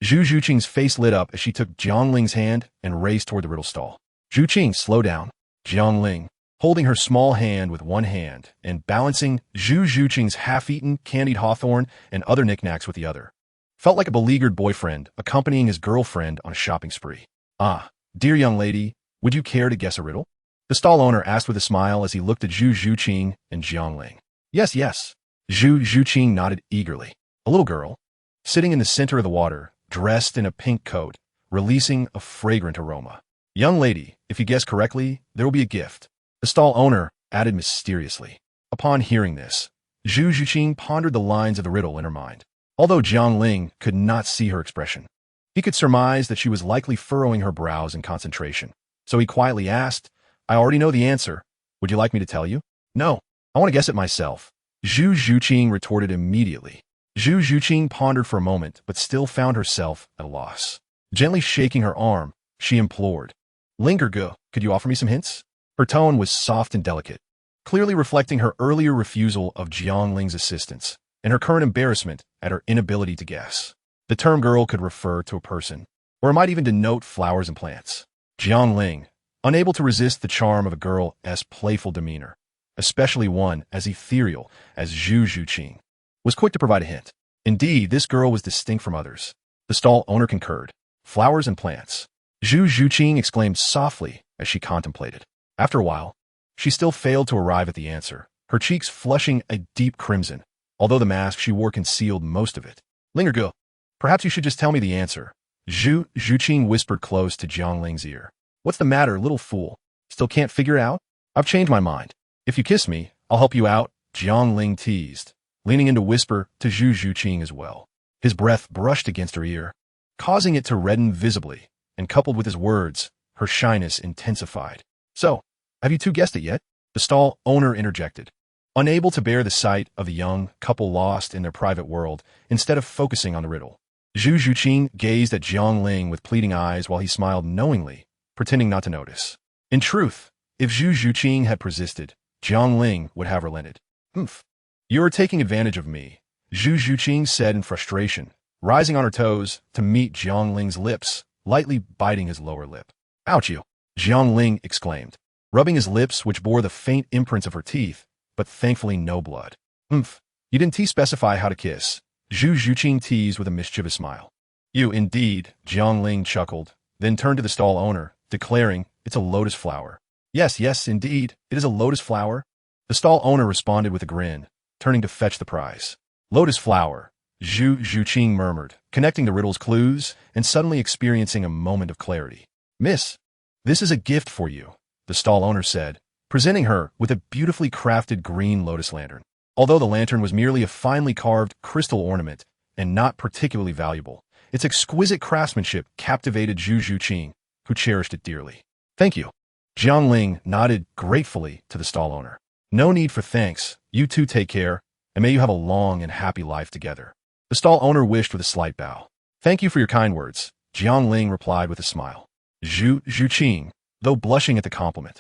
Zhu Zhuqing's face lit up as she took Jiangling's hand and raced toward the riddle stall. "Zhuqing, slow down." Jiangling, holding her small hand with one hand and balancing Zhu Zhuqing's half-eaten candied hawthorn and other knickknacks with the other, felt like a beleaguered boyfriend accompanying his girlfriend on a shopping spree. "Ah, dear young lady, would you care to guess a riddle?" The stall owner asked with a smile as he looked at Zhu Zhuqing and Jiangling. "Yes, yes." Zhu Zhuqing nodded eagerly. A little girl, sitting in the center of the water, dressed in a pink coat, releasing a fragrant aroma. "Young lady, if you guess correctly, there will be a gift," the stall owner added mysteriously. Upon hearing this, Zhu Zhuqing pondered the lines of the riddle in her mind. Although Jiangling could not see her expression, he could surmise that she was likely furrowing her brows in concentration. So he quietly asked, "I already know the answer. Would you like me to tell you?" "No, I want to guess it myself," Zhu Zhuqing retorted immediately. Zhu Zhuqing pondered for a moment, but still found herself at a loss. Gently shaking her arm, she implored, "Linger, go. Could you offer me some hints?" Her tone was soft and delicate, clearly reflecting her earlier refusal of Jiangling's assistance and her current embarrassment at her inability to guess. The term girl could refer to a person, or it might even denote flowers and plants. Jiangling, unable to resist the charm of a girl's playful demeanor, especially one as ethereal as Zhu Zhuqing, was quick to provide a hint. Indeed, this girl was distinct from others. The stall owner concurred. "Flowers and plants." Zhu Zhuqing exclaimed softly as she contemplated. After a while, she still failed to arrive at the answer, her cheeks flushing a deep crimson, although the mask she wore concealed most of it. "Linger, go. Perhaps you should just tell me the answer," Zhu Zhuqing whispered close to Jiangling's ear. "What's the matter, little fool? Still can't figure it out? I've changed my mind. If you kiss me, I'll help you out," Jiangling teased, leaning in to whisper to Zhu Zhuqing as well. His breath brushed against her ear, causing it to redden visibly, and coupled with his words, her shyness intensified. "So, have you two guessed it yet?" The stall owner interjected, unable to bear the sight of the young couple lost in their private world instead of focusing on the riddle. Zhu Zhuqing gazed at Jiangling with pleading eyes while he smiled knowingly, pretending not to notice. In truth, if Zhu Zhuqing had persisted, Jiang Ling would have relented. Humph. You are taking advantage of me, Zhu Zhuqing said in frustration, rising on her toes to meet Jiang Ling's lips, lightly biting his lower lip. Ouch you! Jiang Ling exclaimed, rubbing his lips which bore the faint imprints of her teeth, but thankfully no blood. Humph. You didn't specify how to kiss, Zhu Zhuqing teased with a mischievous smile. You indeed, Jiang Ling chuckled, then turned to the stall owner, declaring, it's a lotus flower. Yes, yes, indeed, it is a lotus flower. The stall owner responded with a grin, turning to fetch the prize. Lotus flower, Zhu Zhuqing murmured, connecting the riddle's clues and suddenly experiencing a moment of clarity. Miss, this is a gift for you, the stall owner said, presenting her with a beautifully crafted green lotus lantern. Although the lantern was merely a finely carved crystal ornament and not particularly valuable, its exquisite craftsmanship captivated Zhu Zhuqing, who cherished it dearly. Thank you. Jiang Ling nodded gratefully to the stall owner. No need for thanks. You two take care, and may you have a long and happy life together. The stall owner wished with a slight bow. Thank you for your kind words, Jiang Ling replied with a smile. Zhu Zhuqing, though blushing at the compliment,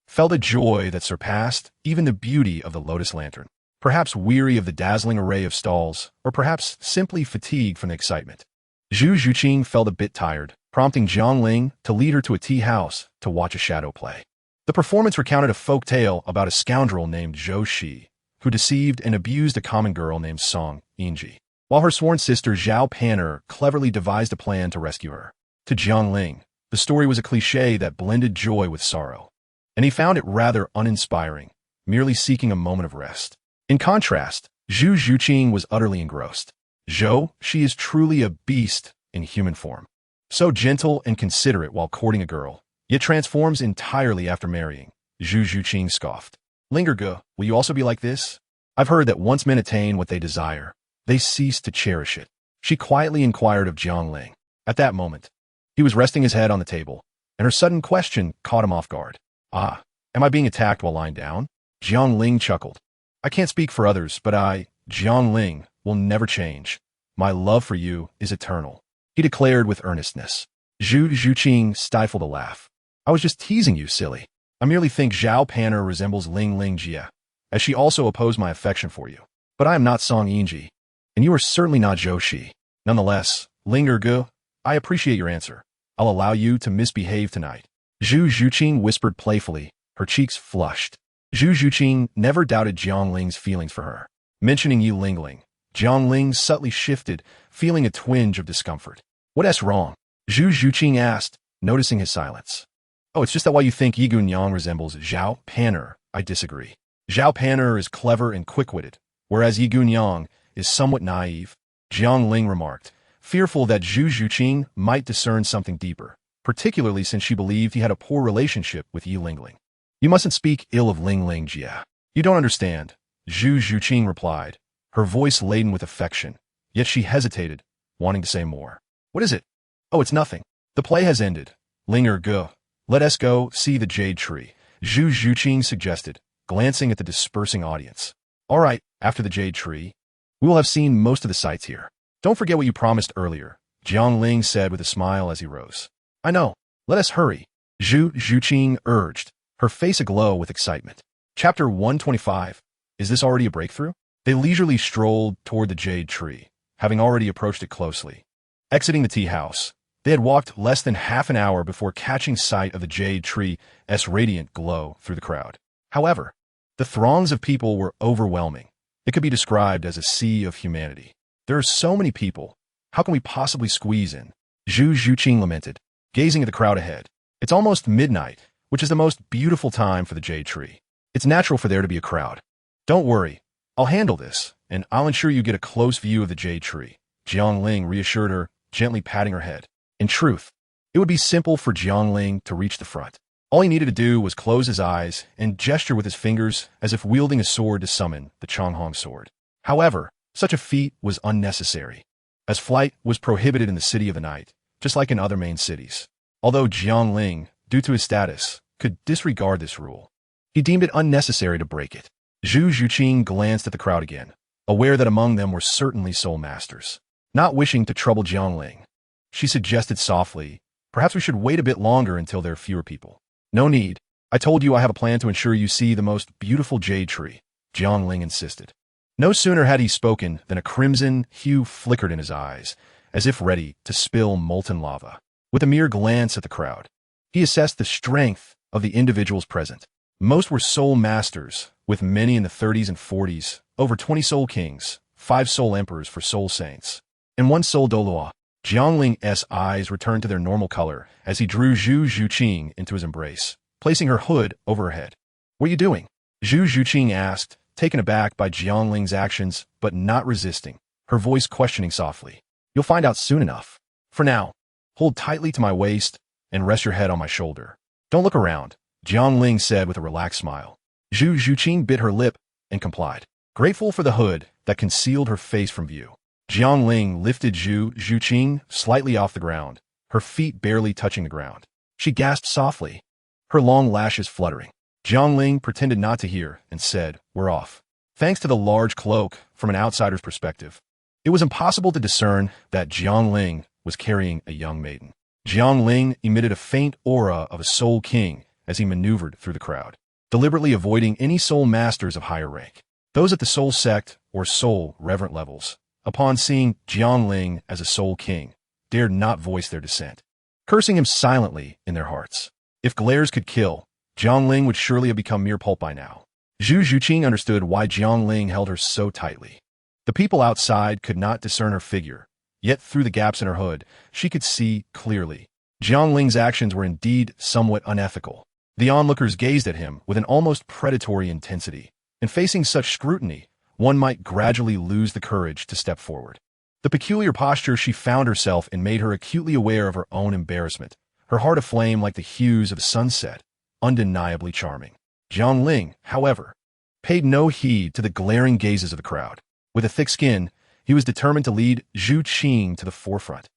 felt a joy that surpassed even the beauty of the lotus lantern. Perhaps weary of the dazzling array of stalls, or perhaps simply fatigued from the excitement. Zhu Zhuqing felt a bit tired, prompting Jiang Ling to lead her to a tea house to watch a shadow play. The performance recounted a folk tale about a scoundrel named Zhou Shi, who deceived and abused a common girl named Song Yinji, while her sworn sister Zhao Pan'er cleverly devised a plan to rescue her. To Jiang Ling, the story was a cliché that blended joy with sorrow, and he found it rather uninspiring, merely seeking a moment of rest. In contrast, Zhu Zhuqing was utterly engrossed. Zhou, she is truly a beast in human form. So gentle and considerate while courting a girl, yet transforms entirely after marrying, Zhu Zhuqing scoffed. Linger Ge, will you also be like this? I've heard that once men attain what they desire, they cease to cherish it. She quietly inquired of Jiang Ling. At that moment, he was resting his head on the table, and her sudden question caught him off guard. Ah, am I being attacked while lying down? Jiang Ling chuckled. I can't speak for others, but I, Jiang Ling, will never change. My love for you is eternal, he declared with earnestness. Zhu Zhuqing stifled a laugh. I was just teasing you, silly. I merely think Zhao Pan'er resembles Ling Ling Jia, as she also opposed my affection for you. But I am not Song Yinji, and you are certainly not Zhou Shi. Nonetheless, Linger Ge, I appreciate your answer. I'll allow you to misbehave tonight. Zhu Zhuqing whispered playfully, her cheeks flushed. Zhu Zhuqing never doubted Jiang Ling's feelings for her. Mentioning Yi Lingling, Jiang Ling subtly shifted, feeling a twinge of discomfort. What's wrong? Zhu Zhuqing asked, noticing his silence. Oh, it's just that while you think Yi Gunyang resembles Zhao Pan'er, I disagree. Zhao Pan'er is clever and quick-witted, whereas Yi Gunyang is somewhat naive, Jiang Ling remarked, fearful that Zhu Zhuqing might discern something deeper, particularly since she believed he had a poor relationship with Yi Lingling. You mustn't speak ill of Ling Ling Jia. You don't understand, Zhu Zhuqing replied, her voice laden with affection, yet she hesitated, wanting to say more. What is it? Oh, it's nothing. The play has ended. Linger Ge, let us go see the jade tree, Zhu Zhuqing suggested, glancing at the dispersing audience. All right, after the jade tree, we will have seen most of the sights here. Don't forget what you promised earlier, Jiang Ling said with a smile as he rose. I know. Let us hurry, Zhu Zhuqing urged, her face aglow with excitement. Chapter 125. Is this already a breakthrough? They leisurely strolled toward the jade tree, having already approached it closely. Exiting the tea house, they had walked less than half an hour before catching sight of the jade tree's radiant glow through the crowd. However, the throngs of people were overwhelming. It could be described as a sea of humanity. There are so many people. How can we possibly squeeze in? Zhu Zhuqing lamented, gazing at the crowd ahead. It's almost midnight, which is the most beautiful time for the jade tree. It's natural for there to be a crowd. Don't worry, I'll handle this, and I'll ensure you get a close view of the jade tree, Jiang Ling reassured her, gently patting her head. In truth, it would be simple for Jiang Ling to reach the front. All he needed to do was close his eyes and gesture with his fingers as if wielding a sword to summon the Changhong sword. However, such a feat was unnecessary, as flight was prohibited in the City of the Night, just like in other main cities. Although Jiang Ling, due to his status, could disregard this rule, he deemed it unnecessary to break it. Zhu Zhuqing glanced at the crowd again, aware that among them were certainly soul masters. Not wishing to trouble Jiang Ling, she suggested softly, perhaps we should wait a bit longer until there are fewer people. No need. I told you I have a plan to ensure you see the most beautiful jade tree, Jiangling insisted. No sooner had he spoken than a crimson hue flickered in his eyes, as if ready to spill molten lava. With a mere glance at the crowd, he assessed the strength of the individuals present. Most were soul masters, with many in the 30s and 40s, over 20 soul kings, 5 soul emperors for soul saints, and 1 soul Douluo. Jiangling's eyes returned to their normal color as he drew Zhu Zhuqing into his embrace, placing her hood over her head. "What are you doing?" Zhu Zhuqing asked, taken aback by Jiangling's actions but not resisting, her voice questioning softly. "You'll find out soon enough. For now, hold tightly to my waist and rest your head on my shoulder. Don't look around," Jiangling said with a relaxed smile. Zhu Zhuqing bit her lip and complied, grateful for the hood that concealed her face from view. Jiangling lifted Zhu Zhuqing slightly off the ground, her feet barely touching the ground. She gasped softly, her long lashes fluttering. Jiangling pretended not to hear and said, "We're off." Thanks to the large cloak, from an outsider's perspective, it was impossible to discern that Jiangling was carrying a young maiden. Jiangling emitted a faint aura of a soul king as he maneuvered through the crowd, deliberately avoiding any soul masters of higher rank. Those at the soul sect or soul reverent levels, upon seeing Jiangling as a soul king, dared not voice their dissent, cursing him silently in their hearts. If glares could kill, Jiangling would surely have become mere pulp by now. Zhu Zhuqing understood why Jiangling held her so tightly. The people outside could not discern her figure, yet through the gaps in her hood, she could see clearly. Jiangling's actions were indeed somewhat unethical. The onlookers gazed at him with an almost predatory intensity, and facing such scrutiny, one might gradually lose the courage to step forward. The peculiar posture she found herself in made her acutely aware of her own embarrassment, her heart aflame like the hues of a sunset, undeniably charming. Jiangling, however, paid no heed to the glaring gazes of the crowd. With a thick skin, he was determined to lead Zhu Qing to the forefront.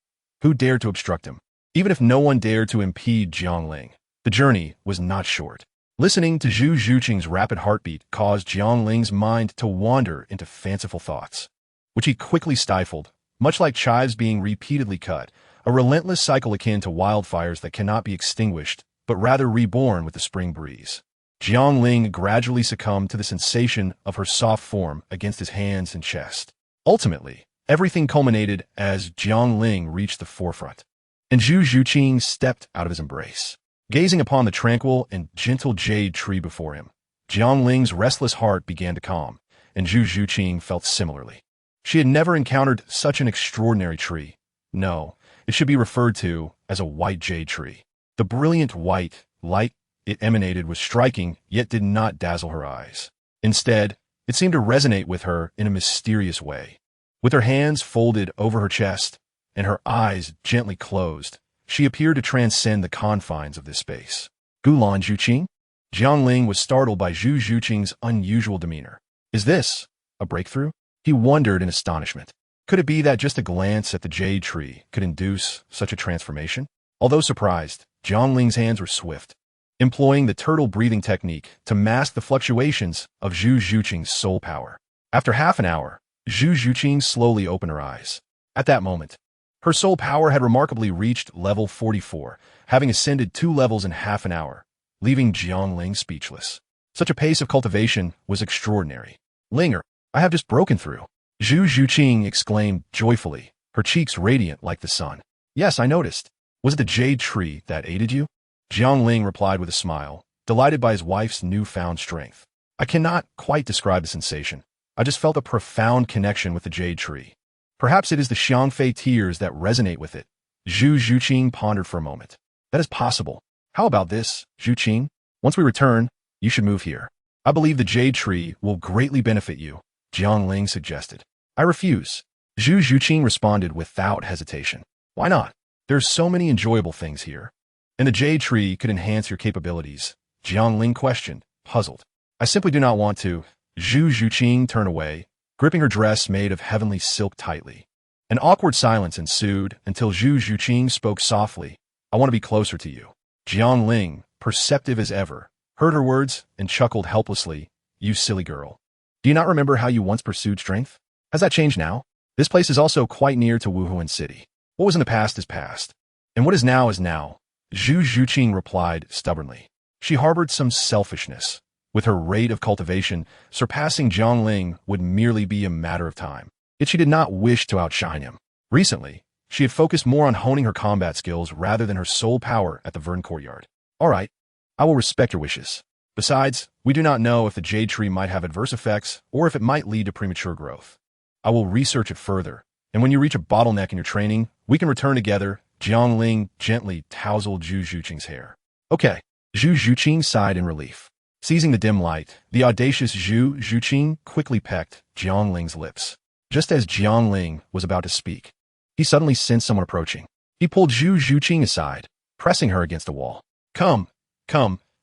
Who dared to obstruct him? Even if no one dared to impede Jiangling, the journey was not short. Listening to Zhu Zhuqing's rapid heartbeat caused Jiangling's mind to wander into fanciful thoughts, which he quickly stifled, much like chives being repeatedly cut, a relentless cycle akin to wildfires that cannot be extinguished, but rather reborn with the spring breeze. Jiangling gradually succumbed to the sensation of her soft form against his hands and chest. Ultimately, everything culminated as Jiangling reached the forefront, and Zhu Zhuqing stepped out of his embrace. Gazing upon the tranquil and gentle jade tree before him, Jiangling's restless heart began to calm, and Zhu Zhuqing felt similarly. She had never encountered such an extraordinary tree. No, it should be referred to as a white jade tree. The brilliant white light it emanated was striking, yet did not dazzle her eyes. Instead, it seemed to resonate with her in a mysterious way. With her hands folded over her chest and her eyes gently closed, she appeared to transcend the confines of this space. "Gulan Zhuqing?" Jiangling was startled by Zhu Zhuqing's unusual demeanor. "Is this a breakthrough?" He wondered in astonishment. Could it be that just a glance at the jade tree could induce such a transformation? Although surprised, Jiangling's hands were swift, employing the turtle breathing technique to mask the fluctuations of Zhu Zhuqing's soul power. After half an hour, Zhu Zhuqing slowly opened her eyes. At that moment, her soul power had remarkably reached level 44, having ascended 2 levels in half an hour, leaving Jiangling speechless. Such a pace of cultivation was extraordinary. "Linger, I have just broken through," Zhu Zhuqing exclaimed joyfully, her cheeks radiant like the sun. "Yes, I noticed. Was it the jade tree that aided you?" Jiangling replied with a smile, delighted by his wife's newfound strength. "I cannot quite describe the sensation. I just felt a profound connection with the jade tree. Perhaps it is the Xiangfei tears that resonate with it." Zhu Zhuqing pondered for a moment. "That is possible. How about this, Zhuqing? Once we return, you should move here. I believe the jade tree will greatly benefit you," Jiangling suggested. "I refuse," Zhu Zhuqing responded without hesitation. "Why not? There are so many enjoyable things here. And the jade tree could enhance your capabilities," Jiangling questioned, puzzled. "I simply do not want to." Zhu Zhuqing turned away, gripping her dress made of heavenly silk tightly. An awkward silence ensued until Zhu Zhuqing spoke softly. "I want to be closer to you." Jiangling, perceptive as ever, heard her words and chuckled helplessly. "You silly girl. Do you not remember how you once pursued strength? Has that changed now? This place is also quite near to Wuhuan City. What was in the past is past, and what is now is now," Zhu Zhuqing replied stubbornly. She harbored some selfishness. With her rate of cultivation, surpassing Jiang Ling would merely be a matter of time. Yet she did not wish to outshine him. Recently, she had focused more on honing her combat skills rather than her soul power at the Vern Courtyard. All right, I will respect your wishes. Besides, we do not know if the jade tree might have adverse effects or if it might lead to premature growth. I will research it further, and when you reach a bottleneck in your training, we can return together. Jiang Ling gently tousled Zhu Zhuqing's hair. Okay, Zhu Zhuqing sighed in relief. Seizing the dim light, the audacious Zhu Zhuqing quickly pecked Jiang Ling's lips. Just as Jiang Ling was about to speak, he suddenly sensed someone approaching. He pulled Zhu Zhuqing aside, pressing her against the wall. Come,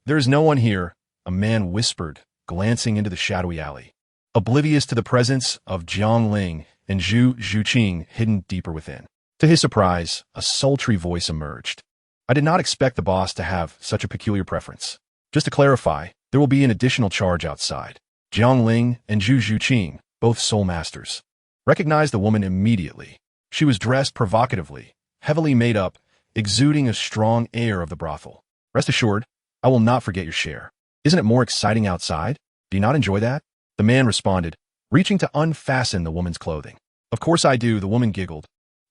there is no one here, a man whispered, glancing into the shadowy alley. Oblivious to the presence of Jiang Ling and Zhu Zhuqing hidden deeper within. To his surprise, a sultry voice emerged. I did not expect the boss to have such a peculiar preference. Just to clarify, there will be an additional charge outside. Jiang Ling and Zhu Zhuqing, both soul masters, recognized the woman immediately. She was dressed provocatively, heavily made up, exuding a strong air of the brothel. Rest assured, I will not forget your share. Isn't it more exciting outside? Do you not enjoy that? The man responded, reaching to unfasten the woman's clothing. Of course I do, the woman giggled,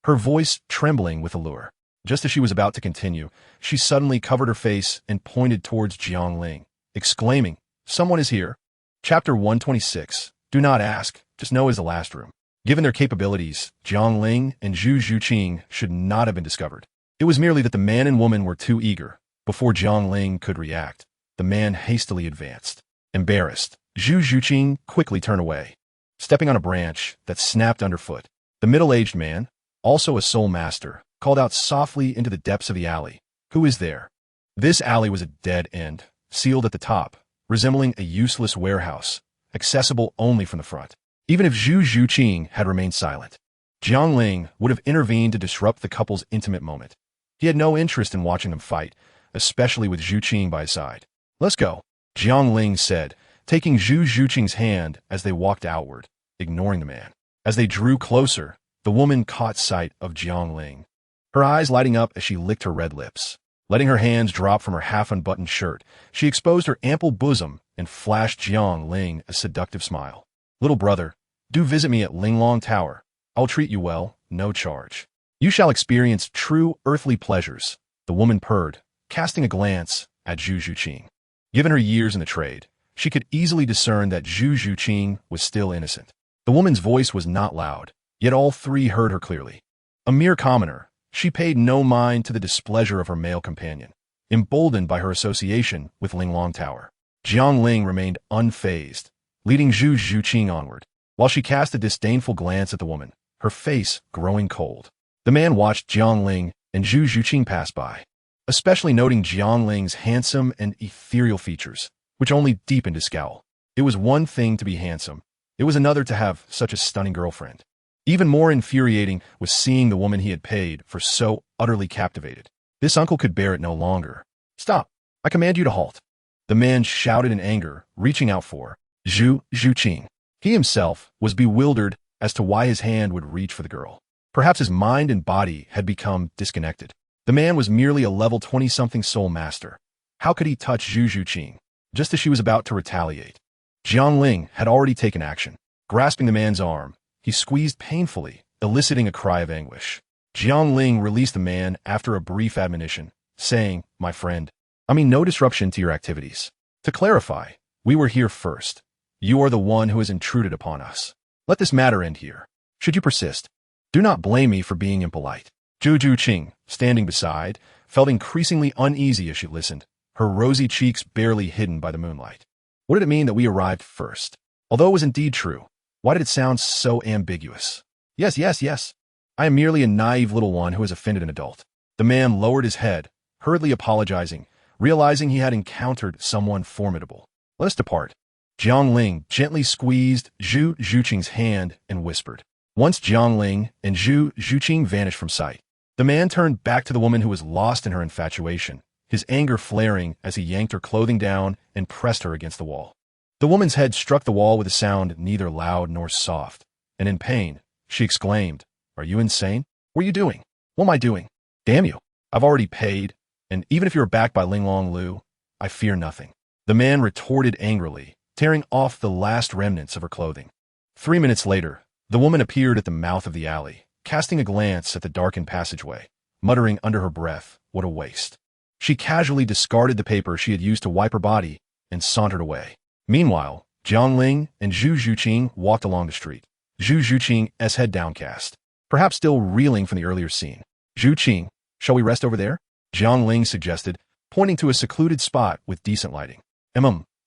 her voice trembling with allure. Just as she was about to continue, she suddenly covered her face and pointed towards Jiang Ling, exclaiming, Someone is here. Chapter 126. Do not ask, just know is the last room. Given their capabilities, Jiang Ling and Zhu Zhuqing should not have been discovered. It was merely that the man and woman were too eager. Before Jiang Ling could react, the man hastily advanced. Embarrassed, Zhu Zhuqing quickly turned away, stepping on a branch that snapped underfoot. The middle-aged man, also a soul master, called out softly into the depths of the alley. Who is there? This alley was a dead end, sealed at the top, resembling a useless warehouse, accessible only from the front. Even if Zhu Zhuqing had remained silent, Jiang Ling would have intervened to disrupt the couple's intimate moment. He had no interest in watching them fight, especially with Zhu Qing by his side. Let's go, Jiang Ling said, taking Zhu Zhuqing's hand as they walked outward, ignoring the man. As they drew closer, the woman caught sight of Jiang Ling, her eyes lighting up as she licked her red lips. Letting her hands drop from her half-unbuttoned shirt, she exposed her ample bosom and flashed Jiang Ling a seductive smile. Little brother, do visit me at Linglong Tower. I'll treat you well, no charge. You shall experience true earthly pleasures, the woman purred, casting a glance at Zhu Zhuqing. Given her years in the trade, she could easily discern that Zhu Zhuqing was still innocent. The woman's voice was not loud, yet all three heard her clearly. A mere commoner, she paid no mind to the displeasure of her male companion, emboldened by her association with Linglong Tower. Jiang Ling remained unfazed, leading Zhu Zhuqing onward, while she cast a disdainful glance at the woman, her face growing cold. The man watched Jiang Ling and Zhu Zhuqing pass by, especially noting Jiang Ling's handsome and ethereal features, which only deepened his scowl. It was one thing to be handsome. It was another to have such a stunning girlfriend. Even more infuriating was seeing the woman he had paid for so utterly captivated. This uncle could bear it no longer. Stop! I command you to halt. The man shouted in anger, reaching out for Zhu Zhuqing. He himself was bewildered as to why his hand would reach for the girl. Perhaps his mind and body had become disconnected. The man was merely a level 20-something soul master. How could he touch Zhu Zhuqing? Just as she was about to retaliate, Jiang Ling had already taken action. Grasping the man's arm, he squeezed painfully, eliciting a cry of anguish. Jiang Ling released the man after a brief admonition, saying, My friend, I mean no disruption to your activities. To clarify, we were here first. You are the one who has intruded upon us. Let this matter end here. Should you persist, do not blame me for being impolite. Zhu Zhuqing, standing beside, felt increasingly uneasy as she listened, her rosy cheeks barely hidden by the moonlight. What did it mean that we arrived first? Although it was indeed true, why did it sound so ambiguous? Yes. I am merely a naive little one who has offended an adult. The man lowered his head, hurriedly apologizing, realizing he had encountered someone formidable. Let us depart. Jiang Ling gently squeezed Zhu Zhuqing's hand and whispered. Once Jiang Ling and Zhu Zhuqing vanished from sight, the man turned back to the woman who was lost in her infatuation, his anger flaring as he yanked her clothing down and pressed her against the wall. The woman's head struck the wall with a sound neither loud nor soft, and in pain, she exclaimed, Are you insane? What are you doing? What am I doing? Damn you. I've already paid, and even if you're backed by Linglong Lu, I fear nothing. The man retorted angrily, tearing off the last remnants of her clothing. 3 minutes later, the woman appeared at the mouth of the alley, casting a glance at the darkened passageway, muttering under her breath, "What a waste." She casually discarded the paper she had used to wipe her body and sauntered away. Meanwhile, Jiang Ling and Zhu Zhuqing walked along the street, Zhu Zhuqing's head downcast, perhaps still reeling from the earlier scene. "Zhuqing, shall we rest over there?" Jiang Ling suggested, pointing to a secluded spot with decent lighting.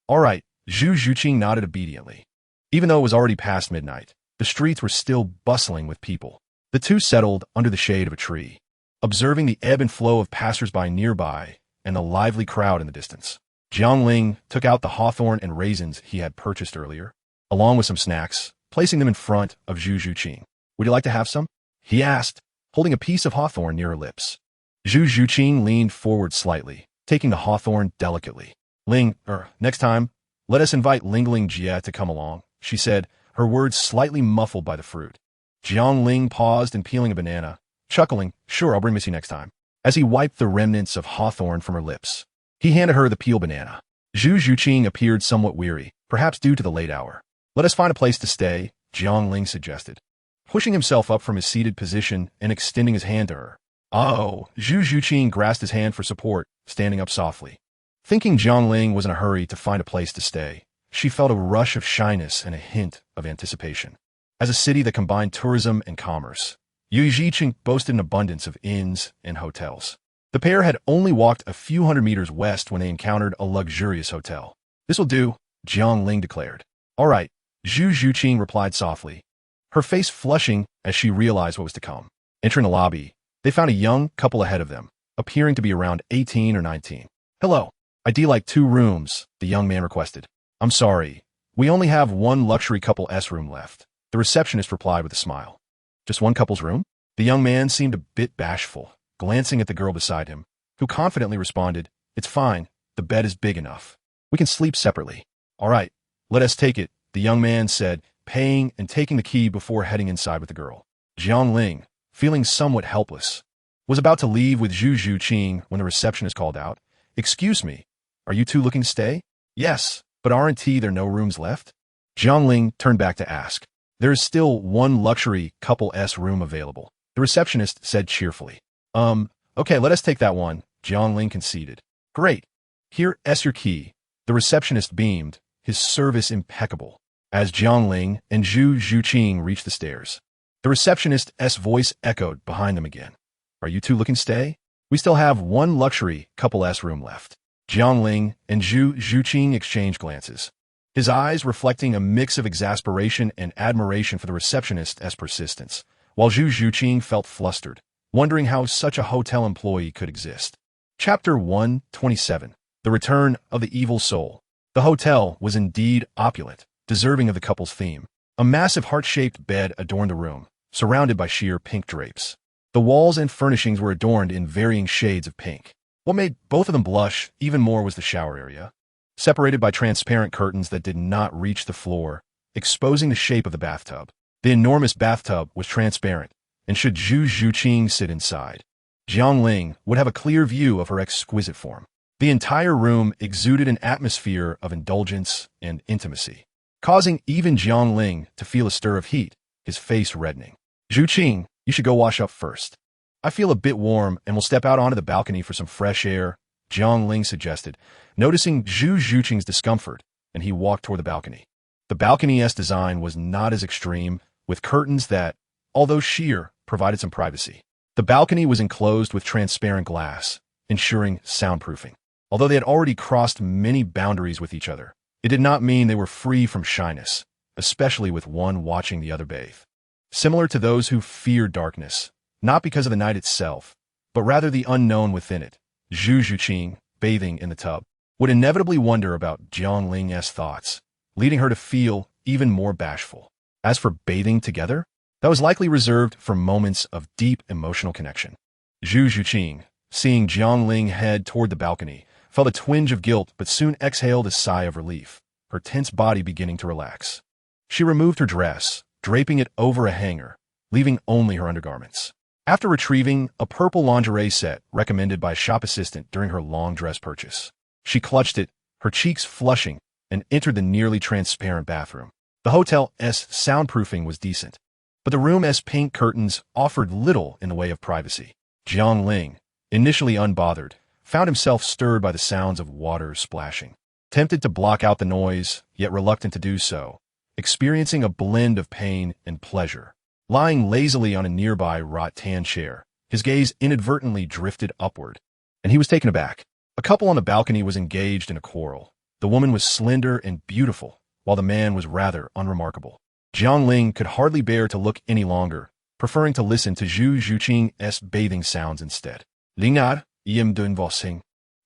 All right," Zhu Zhuqing nodded obediently. Even though it was already past midnight, the streets were still bustling with people. The two settled under the shade of a tree, observing the ebb and flow of passers-by nearby and the lively crowd in the distance. Jiang Ling took out the hawthorn and raisins he had purchased earlier, along with some snacks, placing them in front of Zhu Zhuqing. "Would you like to have some?" he asked, holding a piece of hawthorn near her lips. Zhu Zhuqing leaned forward slightly, taking the hawthorn delicately. Next time, let us invite Lingling Jie to come along," she said, her words slightly muffled by the fruit. Jiang Ling paused in peeling a banana, chuckling, "Sure, I'll bring Missy next time," as he wiped the remnants of hawthorn from her lips. He handed her the peeled banana. Zhu Zhuqing appeared somewhat weary, perhaps due to the late hour. "Let us find a place to stay," Jiang Ling suggested, pushing himself up from his seated position and extending his hand to her. "Oh," Zhu Zhuqing grasped his hand for support, standing up softly. Thinking Jiang Ling was in a hurry to find a place to stay, she felt a rush of shyness and a hint of anticipation. As a city that combined tourism and commerce, Yuezhicheng boasted an abundance of inns and hotels. The pair had only walked a few hundred meters west when they encountered a luxurious hotel. "This will do," Jiang Ling declared. "All right," Zhu Zhuqing replied softly, her face flushing as she realized what was to come. Entering the lobby, they found a young couple ahead of them, appearing to be around 18 or 19. "Hello. I'd like 2 rooms," the young man requested. "I'm sorry, we only have one luxury couple's room left," the receptionist replied with a smile. "Just one couple's room?" The young man seemed a bit bashful, glancing at the girl beside him, who confidently responded, "It's fine, the bed is big enough. We can sleep separately." "All right, let us take it," the young man said, paying and taking the key before heading inside with the girl. Jiang Ling, feeling somewhat helpless, was about to leave with Zhu Zhuqing when the receptionist called out, "Excuse me, are you two looking to stay?" "Yes, but aren't there no rooms left?" Jiang Ling turned back to ask. "There is still one luxury couple's room available," the receptionist said cheerfully. Okay, let us take that one," Jiang Ling conceded. "Great. Here's your key." The receptionist beamed, his service impeccable, as Jiang Ling and Zhu Zhuqing reached the stairs. The receptionist's voice echoed behind them again. "Are you two looking to stay? We still have one luxury couple's room left." Jiang Ling and Zhu Zhuqing exchanged glances, his eyes reflecting a mix of exasperation and admiration for the receptionist's persistence, while Zhu Zhuqing felt flustered, wondering how such a hotel employee could exist. Chapter 127. The Return of the Evil Soul. The hotel was indeed opulent, deserving of the couple's theme. A massive heart-shaped bed adorned the room, surrounded by sheer pink drapes. The walls and furnishings were adorned in varying shades of pink. What made both of them blush even more was the shower area, separated by transparent curtains that did not reach the floor, exposing the shape of the bathtub. The enormous bathtub was transparent, and should Zhu Zhuqing sit inside, Jiang Ling would have a clear view of her exquisite form. The entire room exuded an atmosphere of indulgence and intimacy, causing even Jiang Ling to feel a stir of heat, his face reddening. "Zhuqing, you should go wash up first. I feel a bit warm and will step out onto the balcony for some fresh air," Jiang Ling suggested, noticing Zhu Zhuqing's discomfort, and he walked toward the balcony. The balcony's design was not as extreme, with curtains that, although sheer, provided some privacy. The balcony was enclosed with transparent glass, ensuring soundproofing. Although they had already crossed many boundaries with each other, it did not mean they were free from shyness, especially with one watching the other bathe. Similar to those who feared darkness, not because of the night itself, but rather the unknown within it, Zhu Zhuqing, bathing in the tub, would inevitably wonder about Jiang Ling's thoughts, leading her to feel even more bashful. As for bathing together, that was likely reserved for moments of deep emotional connection. Zhu Zhuqing, seeing Jiang Ling head toward the balcony, felt a twinge of guilt but soon exhaled a sigh of relief, her tense body beginning to relax. She removed her dress, draping it over a hanger, leaving only her undergarments. After retrieving a purple lingerie set recommended by a shop assistant during her long dress purchase, She clutched it, her cheeks flushing, and entered the nearly transparent bathroom. The hotel's soundproofing was decent, but the room's pink curtains offered little in the way of privacy. Jiang Ling, initially unbothered, found himself stirred by the sounds of water splashing. Tempted to block out the noise, yet reluctant to do so, experiencing a blend of pain and pleasure. Lying lazily on a nearby rattan chair, his gaze inadvertently drifted upward, and he was taken aback. A couple on the balcony was engaged in a quarrel. The woman was slender and beautiful, while the man was rather unremarkable. Jiang Ling could hardly bear to look any longer, preferring to listen to Zhu Zhuqing's bathing sounds instead. Ling'ar, yim dun vosing.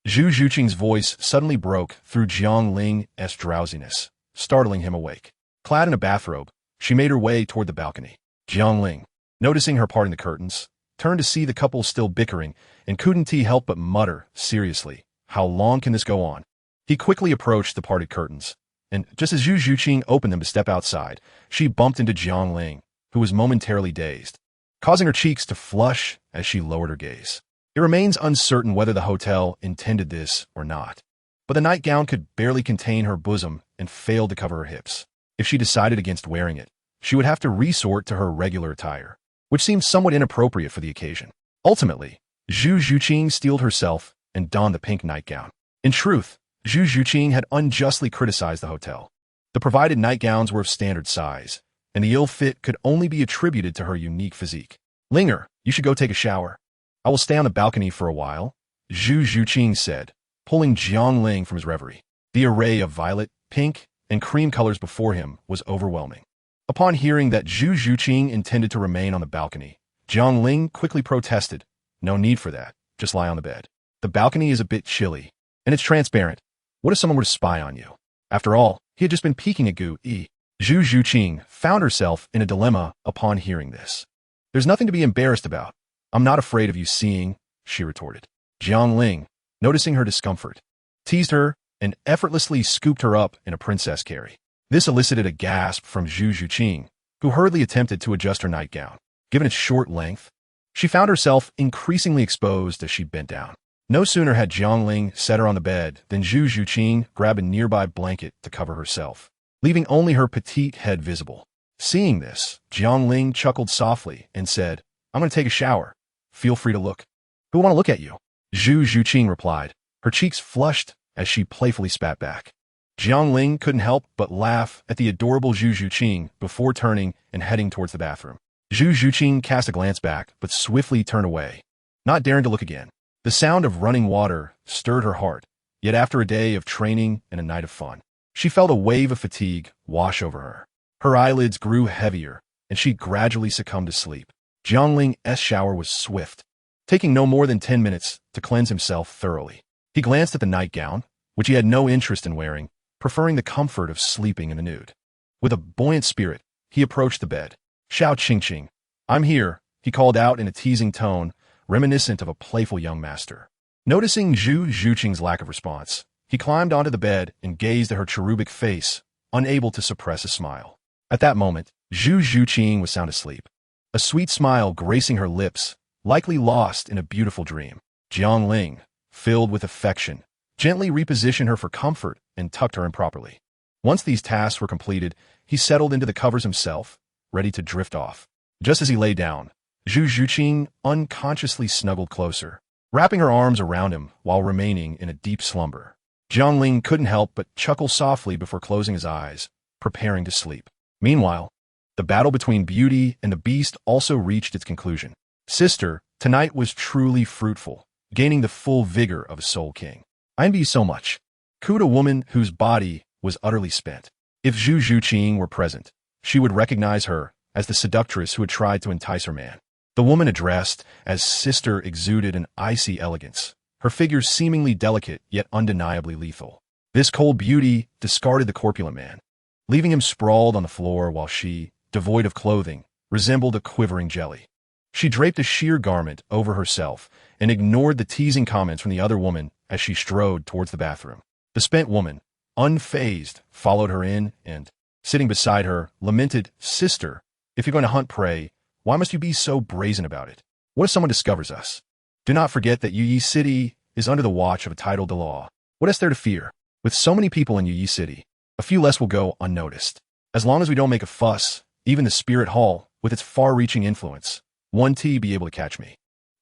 Zhu Zhuqing's voice suddenly broke through Jiang Ling's drowsiness, startling him awake. Clad in a bathrobe, she made her way toward the balcony. Jiang Ling, noticing her parting the curtains, turned to see the couple still bickering and couldn't help but mutter, seriously, how long can this go on? He quickly approached the parted curtains, and just as Zhu Zhuqing opened them to step outside, she bumped into Jiang Ling, who was momentarily dazed, causing her cheeks to flush as she lowered her gaze. It remains uncertain whether the hotel intended this or not, but the nightgown could barely contain her bosom and failed to cover her hips. If she decided against wearing it, she would have to resort to her regular attire, which seemed somewhat inappropriate for the occasion. Ultimately, Zhu Zhuqing steeled herself and donned the pink nightgown. In truth, Zhu Zhuqing had unjustly criticized the hotel. The provided nightgowns were of standard size, and the ill fit could only be attributed to her unique physique. Linger, you should go take a shower. I will stay on the balcony for a while, Zhu Zhuqing said, pulling Jiang Ling from his reverie. The array of violet, pink, and cream colors before him was overwhelming. Upon hearing that Zhu Zhuqing intended to remain on the balcony, Jiang Ling quickly protested, "No need for that, just lie on the bed. The balcony is a bit chilly, and it's transparent. What if someone were to spy on you?" After all, he had just been peeking at Gu Yi. Zhu Zhuqing found herself in a dilemma upon hearing this. "There's nothing to be embarrassed about. I'm not afraid of you seeing," she retorted. Jiang Ling, noticing her discomfort, teased her and effortlessly scooped her up in a princess carry. This elicited a gasp from Zhu Zhuqing, who hurriedly attempted to adjust her nightgown. Given its short length, she found herself increasingly exposed as she bent down. No sooner had Jiang Ling set her on the bed than Zhu Zhuqing grabbed a nearby blanket to cover herself, leaving only her petite head visible. Seeing this, Jiang Ling chuckled softly and said, "I'm going to take a shower. Feel free to look." "Who want to look at you?" Zhu Zhuqing replied, her cheeks flushed as she playfully spat back. Jiang Ling couldn't help but laugh at the adorable Zhu Zhuqing before turning and heading towards the bathroom. Zhu Zhuqing cast a glance back, but swiftly turned away, not daring to look again. The sound of running water stirred her heart, yet after a day of training and a night of fun, she felt a wave of fatigue wash over her. Her eyelids grew heavier, and she gradually succumbed to sleep. Jiang Ling's shower was swift, taking no more than 10 minutes to cleanse himself thoroughly. He glanced at the nightgown, which he had no interest in wearing, preferring the comfort of sleeping in a nude. With a buoyant spirit, he approached the bed. "Xiao Qingqing, I'm here," he called out in a teasing tone, reminiscent of a playful young master. Noticing Zhu Zhuqing's lack of response, he climbed onto the bed and gazed at her cherubic face, unable to suppress a smile. At that moment, Zhu Zhuqing was sound asleep, a sweet smile gracing her lips, likely lost in a beautiful dream. Jiang Ling, filled with affection, gently repositioned her for comfort and tucked her in properly. Once these tasks were completed, he settled into the covers himself, ready to drift off. Just as he lay down, Zhu Zhuqing unconsciously snuggled closer, wrapping her arms around him while remaining in a deep slumber. Jiang Ling couldn't help but chuckle softly before closing his eyes, preparing to sleep. Meanwhile, the battle between Beauty and the Beast also reached its conclusion. Sister, tonight was truly fruitful, gaining the full vigor of a soul king. "I envy you so much," cooed a woman whose body was utterly spent. If Zhu Zhuqing were present, she would recognize her as the seductress who had tried to entice her man. The woman addressed as sister exuded an icy elegance, her figure seemingly delicate yet undeniably lethal. This cold beauty discarded the corpulent man, leaving him sprawled on the floor while she, devoid of clothing, resembled a quivering jelly. She draped a sheer garment over herself and ignored the teasing comments from the other woman as she strode towards the bathroom. The spent woman, unfazed, followed her in and, sitting beside her, lamented, "Sister, if you're going to hunt prey, why must you be so brazen about it? What if someone discovers us? Do not forget that Yi City is under the watch of a titled Douluo. What is there to fear? With so many people in Yi City, a few less will go unnoticed. As long as we don't make a fuss, even the Spirit Hall, with its far-reaching influence, won't be able to catch me.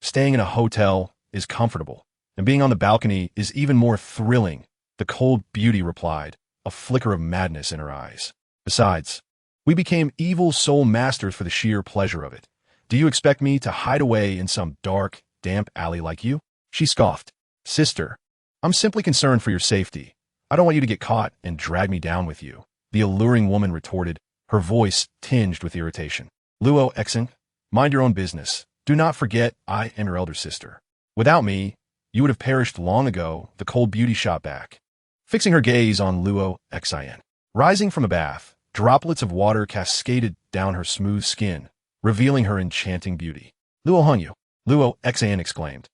Staying in a hotel is comfortable, and being on the balcony is even more thrilling, the cold beauty replied, a flicker of madness in her eyes. Besides, we became evil soul masters for the sheer pleasure of it. Do you expect me to hide away in some dark, damp alley like you? She scoffed. Sister, I'm simply concerned for your safety. I don't want you to get caught and drag me down with you, the alluring woman retorted, her voice tinged with irritation. Luo Exen, mind your own business. Do not forget I am your elder sister. Without me, you would have perished long ago, the cold beauty shot back, fixing her gaze on Luo Xin. Rising from a bath, droplets of water cascaded down her smooth skin, revealing her enchanting beauty. Luo Hongyu, Luo Xin exclaimed,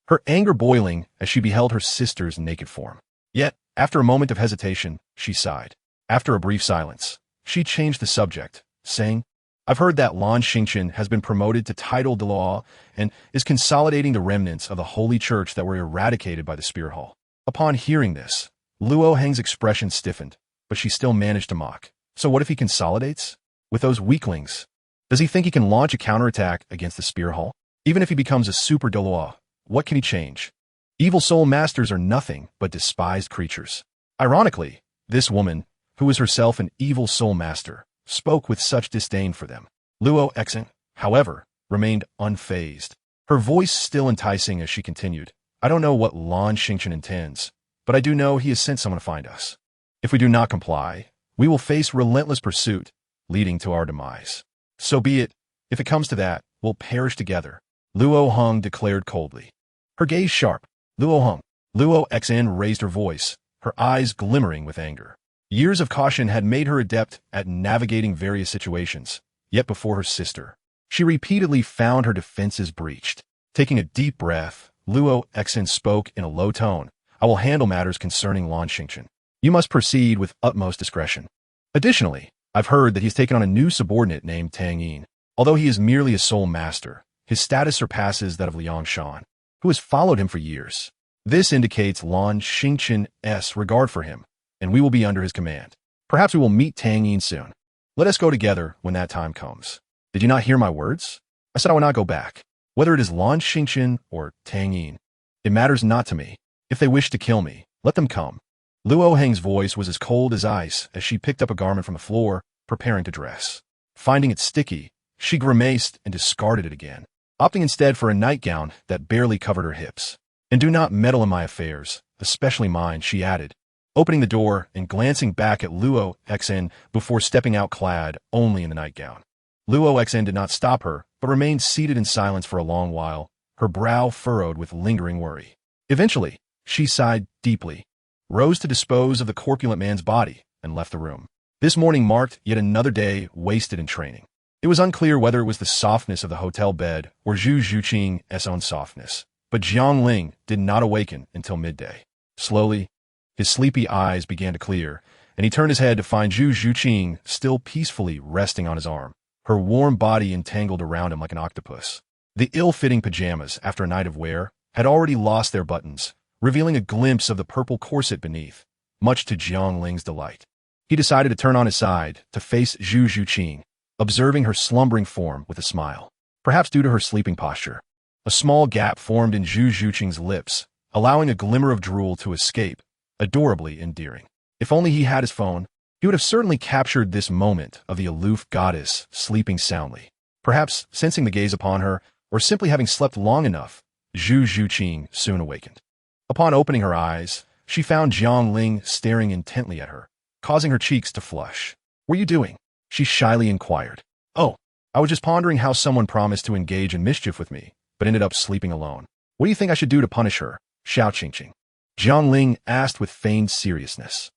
her anger boiling as she beheld her sister's naked form. Yet, after a moment of hesitation, she sighed. After a brief silence, she changed the subject, saying, I've heard that Lan Xingqian has been promoted to title Douluo and is consolidating the remnants of the holy church that were eradicated by the Spirit Hall. Upon hearing this, Luo Heng's expression stiffened, but she still managed to mock. So what if he consolidates? With those weaklings, does he think he can launch a counterattack against the Spirit Hall? Even if he becomes a super Douluo, what can he change? Evil soul masters are nothing but despised creatures. Ironically, this woman, who was herself an evil soul master, spoke with such disdain for them. Luo Exen, however, remained unfazed. Her voice still enticing as she continued, I don't know what Lan Xingqian intends, but I do know he has sent someone to find us. If we do not comply, we will face relentless pursuit, leading to our demise. So be it. If it comes to that, we'll perish together, Luo Hong declared coldly. Her gaze sharp. Luo Hong. Luo Xn raised her voice, her eyes glimmering with anger. Years of caution had made her adept at navigating various situations, yet before her sister, she repeatedly found her defenses breached. Taking a deep breath, Luo Xn spoke in a low tone, I will handle matters concerning Lan Xingqian. You must proceed with utmost discretion. Additionally, I've heard that he's taken on a new subordinate named Tang Yin. Although he is merely a soul master, his status surpasses that of Liang Shan, who has followed him for years. This indicates Lan Xingqian's regard for him, and we will be under his command. Perhaps we will meet Tang Yin soon. Let us go together when that time comes. Did you not hear my words? I said I will not go back. Whether it is Lan Xingqian or Tang Yin, it matters not to me. If they wish to kill me, let them come. Luo Heng's voice was as cold as ice as she picked up a garment from the floor, preparing to dress. Finding it sticky, she grimaced and discarded it again, opting instead for a nightgown that barely covered her hips. And do not meddle in my affairs, especially mine, she added, opening the door and glancing back at Luo Xn before stepping out clad only in the nightgown. Luo Xn did not stop her, but remained seated in silence for a long while, her brow furrowed with lingering worry. Eventually, she sighed deeply, rose to dispose of the corpulent man's body, and left the room. This morning marked yet another day wasted in training. It was unclear whether it was the softness of the hotel bed or Zhu Zhuqing's own softness, but Jiang Ling did not awaken until midday. Slowly, his sleepy eyes began to clear, and he turned his head to find Zhu Zhuqing still peacefully resting on his arm, her warm body entangled around him like an octopus. The ill-fitting pajamas, after a night of wear, had already lost their buttons, revealing a glimpse of the purple corset beneath, much to Jiang Ling's delight. He decided to turn on his side to face Zhu Zhuqing, observing her slumbering form with a smile. Perhaps due to her sleeping posture, a small gap formed in Zhu Zhuqing's lips, allowing a glimmer of drool to escape, adorably endearing. If only he had his phone, he would have certainly captured this moment of the aloof goddess sleeping soundly. Perhaps sensing the gaze upon her, or simply having slept long enough, Zhu Zhuqing soon awakened. Upon opening her eyes, she found Jiang Ling staring intently at her, causing her cheeks to flush. What are you doing? She shyly inquired. Oh, I was just pondering how someone promised to engage in mischief with me, but ended up sleeping alone. What do you think I should do to punish her? Xiao Qingqing. Jiang Ling asked with feigned seriousness.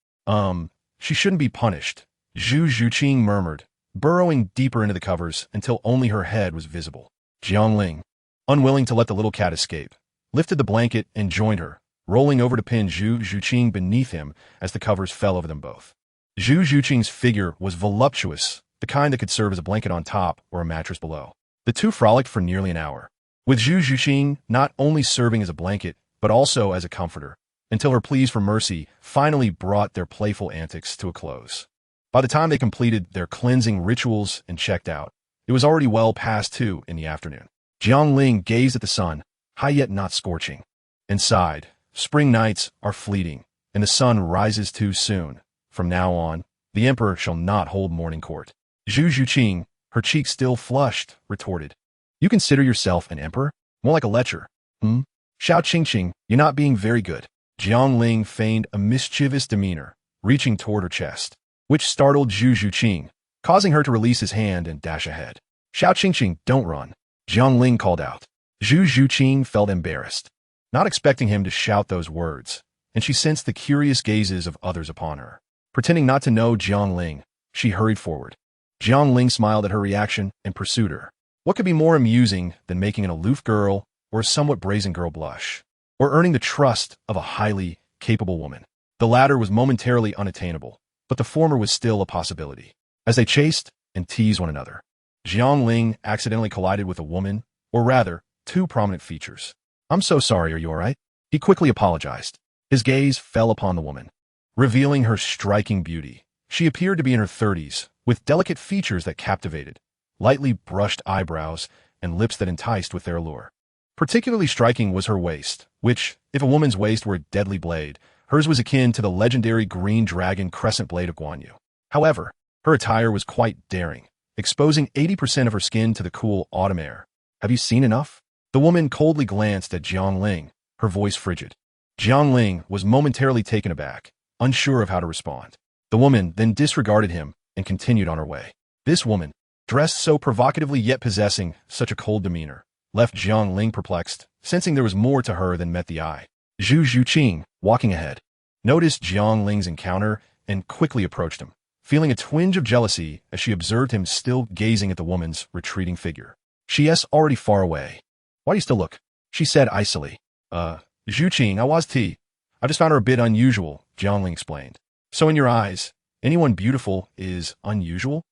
She shouldn't be punished, Zhu Zhuqing murmured, burrowing deeper into the covers until only her head was visible. Jiang Ling, unwilling to let the little cat escape, lifted the blanket and joined her, rolling over to pin Zhu Zhuqing beneath him as the covers fell over them both. Zhu Zhuqing's figure was voluptuous, the kind that could serve as a blanket on top or a mattress below. The two frolicked for nearly an hour, with Zhu Zhuqing not only serving as a blanket, but also as a comforter, until her pleas for mercy finally brought their playful antics to a close. By the time they completed their cleansing rituals and checked out, it was already well past 2 in the afternoon. Jiangling gazed at the sun, high yet not scorching, and sighed. Spring nights are fleeting, and the sun rises too soon. From now on, the emperor shall not hold morning court. Zhu Zhuqing, her cheeks still flushed, retorted, "You consider yourself an emperor? More like a lecher, hmm? Xiao Qingqing, you're not being very good." Jiangling feigned a mischievous demeanor, reaching toward her chest, which startled Zhu Zhuqing, causing her to release his hand and dash ahead. "Xiao Qingqing, don't run," Jiangling called out. Zhu Zhuqing felt embarrassed, not expecting him to shout those words, and she sensed the curious gazes of others upon her. Pretending not to know Jiangling, she hurried forward. Jiangling smiled at her reaction and pursued her. What could be more amusing than making an aloof girl or a somewhat brazen girl blush, or earning the trust of a highly capable woman? The latter was momentarily unattainable, but the former was still a possibility. As they chased and teased one another, Jiangling accidentally collided with a woman, or rather, 2 prominent features. "I'm so sorry, are you all right?" He quickly apologized. His gaze fell upon the woman, revealing her striking beauty. She appeared to be in her 30s, with delicate features that captivated, lightly brushed eyebrows, and lips that enticed with their allure. Particularly striking was her waist, which, if a woman's waist were a deadly blade, hers was akin to the legendary green dragon crescent blade of Guan Yu. However, her attire was quite daring, exposing 80% of her skin to the cool autumn air. "Have you seen enough?" The woman coldly glanced at Jiangling, her voice frigid. Jiangling was momentarily taken aback, unsure of how to respond. The woman then disregarded him and continued on her way. This woman, dressed so provocatively yet possessing such a cold demeanor, left Jiangling perplexed, sensing there was more to her than met the eye. Zhu Zhuqing, walking ahead, noticed Jiangling's encounter and quickly approached him, feeling a twinge of jealousy as she observed him still gazing at the woman's retreating figure. "She's already far away. Why do you still look?" she said icily. Zhuqing, I just found her a bit unusual," Jiangling explained. "So in your eyes, anyone beautiful is unusual?"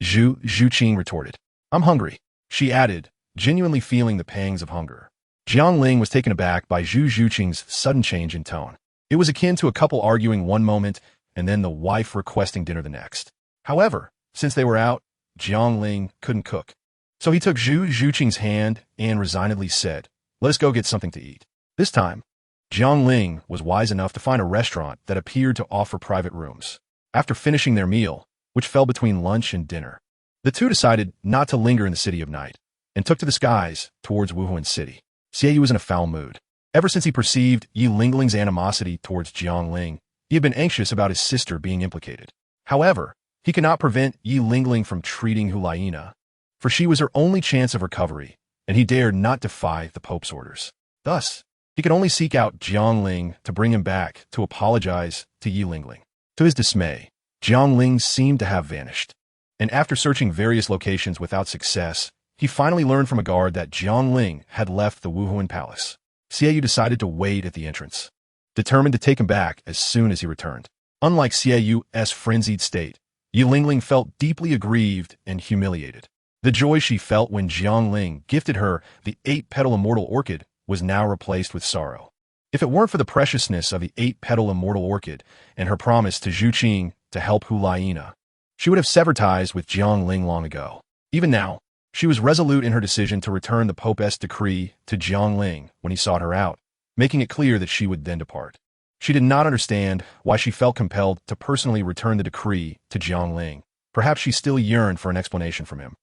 Zhuqing retorted. "I'm hungry," she added, genuinely feeling the pangs of hunger. Jiangling was taken aback by Zhu Zhuqing's sudden change in tone. It was akin to a couple arguing one moment and then the wife requesting dinner the next. However, since they were out, Jiangling couldn't cook. So he took Zhu Zhuqing's hand and resignedly said, "Let us go get something to eat." This time, Jiangling was wise enough to find a restaurant that appeared to offer private rooms. After finishing their meal, which fell between lunch and dinner, the two decided not to linger in the city of night and took to the skies towards Wuhuan City. Xie Yu was in a foul mood. Ever since he perceived Yi Lingling's animosity towards Jiangling, he had been anxious about his sister being implicated. However, he could not prevent Yi Lingling from treating Hulaina, for she was her only chance of recovery, and he dared not defy the Pope's orders. Thus, he could only seek out Jiangling to bring him back to apologize to Yi Lingling. To his dismay, Jiangling seemed to have vanished, and after searching various locations without success, he finally learned from a guard that Jiangling had left the Wuhuan Palace. Xie Yu decided to wait at the entrance, determined to take him back as soon as he returned. Unlike Xie Yu's frenzied state, Yi Lingling felt deeply aggrieved and humiliated. The joy she felt when Jiangling gifted her the 8-petal immortal orchid was now replaced with sorrow. If it weren't for the preciousness of the 8-petal immortal orchid and her promise to Zhu Qing to help Hulaina, she would have severed ties with Jiangling long ago. Even now, she was resolute in her decision to return the Pope's decree to Jiangling when he sought her out, making it clear that she would then depart. She did not understand why she felt compelled to personally return the decree to Jiangling. Perhaps she still yearned for an explanation from him,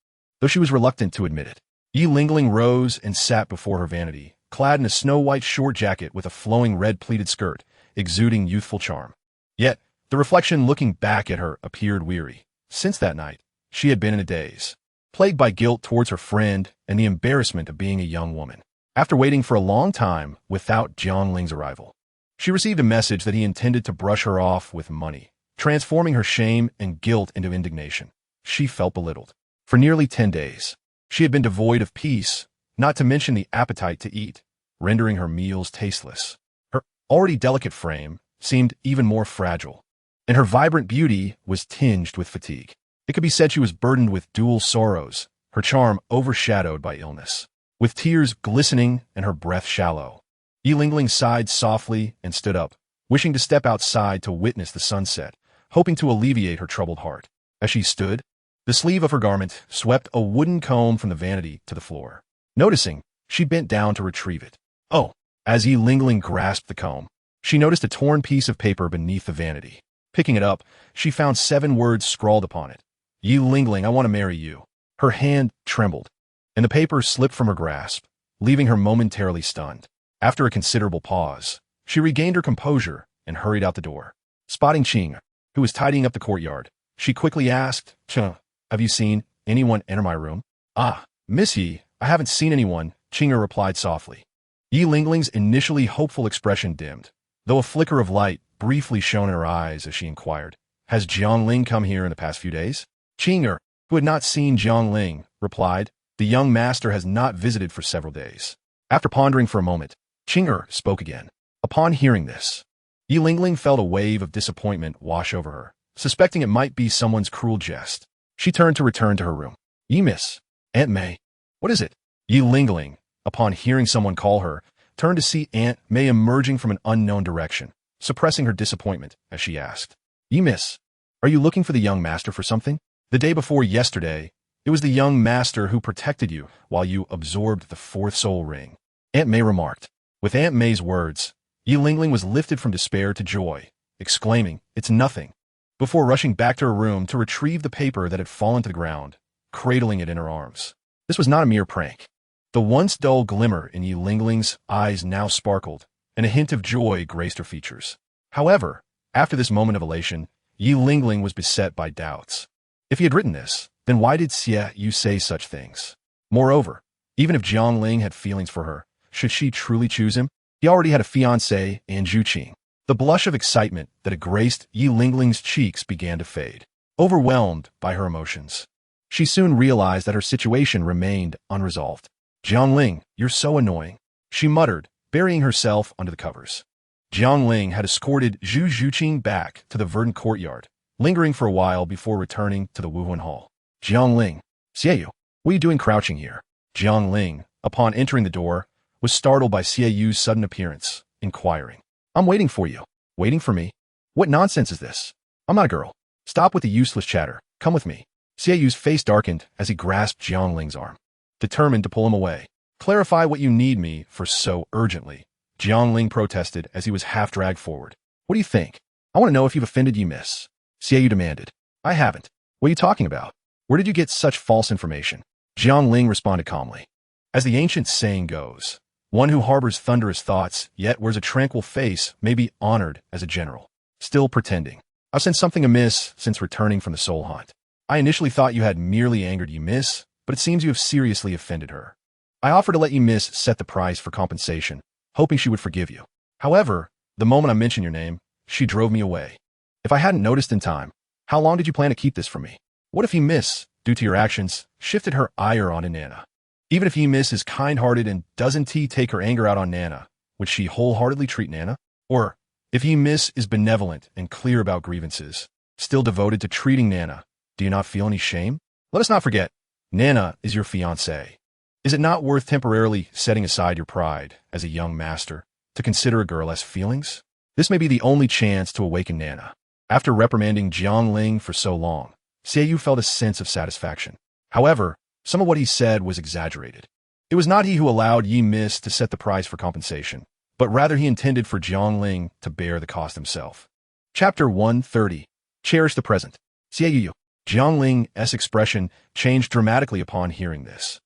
though she was reluctant to admit it. Yi Lingling rose and sat before her vanity, clad in a snow-white short jacket with a flowing red pleated skirt, exuding youthful charm. Yet, the reflection looking back at her appeared weary. Since that night, she had been in a daze, plagued by guilt towards her friend and the embarrassment of being a young woman. After waiting for a long time without Jiangling's arrival, she received a message that he intended to brush her off with money, transforming her shame and guilt into indignation. She felt belittled. For nearly 10 days, she had been devoid of peace, not to mention the appetite to eat, rendering her meals tasteless. Her already delicate frame seemed even more fragile, and her vibrant beauty was tinged with fatigue. It could be said she was burdened with dual sorrows, her charm overshadowed by illness. With tears glistening and her breath shallow, Yi Lingling sighed softly and stood up, wishing to step outside to witness the sunset, hoping to alleviate her troubled heart. As she stood, the sleeve of her garment swept a wooden comb from the vanity to the floor. Noticing, she bent down to retrieve it. Oh! As Yi Lingling grasped the comb, she noticed a torn piece of paper beneath the vanity. Picking it up, she found 7 words scrawled upon it. Yi Lingling, I want to marry you. Her hand trembled, and the paper slipped from her grasp, leaving her momentarily stunned. After a considerable pause, she regained her composure and hurried out the door. Spotting Qing, who was tidying up the courtyard, she quickly asked, have you seen anyone enter my room? Ah, Miss Yi, I haven't seen anyone, Qing replied softly. Yi Lingling's initially hopeful expression dimmed, though a flicker of light briefly shone in her eyes as she inquired, has Jiangling come here in the past few days? Qing, who had not seen Jiangling, replied, the young master has not visited for several days. After pondering for a moment, Qing spoke again. Upon hearing this, Yi Lingling felt a wave of disappointment wash over her, suspecting it might be someone's cruel jest. She turned to return to her room. Yi Miss, Aunt May. What is it? Yi Lingling, upon hearing someone call her, turned to see Aunt May emerging from an unknown direction, suppressing her disappointment as she asked, Yi Miss, are you looking for the young master for something? The day before yesterday, it was the young master who protected you while you absorbed the 4th soul ring, Aunt May remarked. With Aunt May's words, Yi Lingling was lifted from despair to joy, exclaiming, it's nothing, before rushing back to her room to retrieve the paper that had fallen to the ground, cradling it in her arms. This was not a mere prank. The once dull glimmer in Yi Lingling's eyes now sparkled, and a hint of joy graced her features. However, after this moment of elation, Yi Lingling was beset by doubts. If he had written this, then why did Xie Yu say such things? Moreover, even if Jiangling had feelings for her, should she truly choose him? He already had a fiancée in Zhu Qing. The blush of excitement that had graced Yi Lingling's cheeks began to fade. Overwhelmed by her emotions, she soon realized that her situation remained unresolved. Jiangling, you're so annoying, she muttered, burying herself under the covers. Jiangling had escorted Zhu Zhuqing back to the verdant courtyard, lingering for a while before returning to the Wuhuan Hall. Jiangling, Xie Yu, what are you doing crouching here? Jiangling, upon entering the door, was startled by Xie Yu's sudden appearance, inquiring, I'm waiting for you. Waiting for me? What nonsense is this? I'm not a girl. Stop with the useless chatter. Come with me. Xie Yu's face darkened as he grasped Jiangling's arm, determined to pull him away. Clarify what you need me for so urgently, Jiangling protested as he was half-dragged forward. What do you think? I want to know if you've offended Yi Miss, Xie Yu demanded. I haven't. What are you talking about? Where did you get such false information? Jiangling responded calmly. As the ancient saying goes, one who harbors thunderous thoughts yet wears a tranquil face may be honored as a general. Still pretending. I've sensed something amiss since returning from the soul hunt. I initially thought you had merely angered Yi Miss, but it seems you have seriously offended her. I offered to let Yi Miss set the price for compensation, hoping she would forgive you. However, the moment I mentioned your name, she drove me away. If I hadn't noticed in time, how long did you plan to keep this from me? What if Yi Miss, due to your actions, shifted her ire onto Nana? Even if Yi Miss is kind-hearted and doesn't take her anger out on Nana, would she wholeheartedly treat Nana? Or, if Yi Miss is benevolent and clear about grievances, still devoted to treating Nana, do you not feel any shame? Let us not forget, Nana is your fiancée. Is it not worth temporarily setting aside your pride as a young master to consider a girl as feelings? This may be the only chance to awaken Nana. After reprimanding Jiangling for so long, Xie Yu felt a sense of satisfaction. However, some of what he said was exaggerated. It was not he who allowed Yi Miss to set the price for compensation, but rather he intended for Jiangling to bear the cost himself. Chapter 130. Cherish the present. Xie Yu. Jiangling's expression changed dramatically upon hearing this.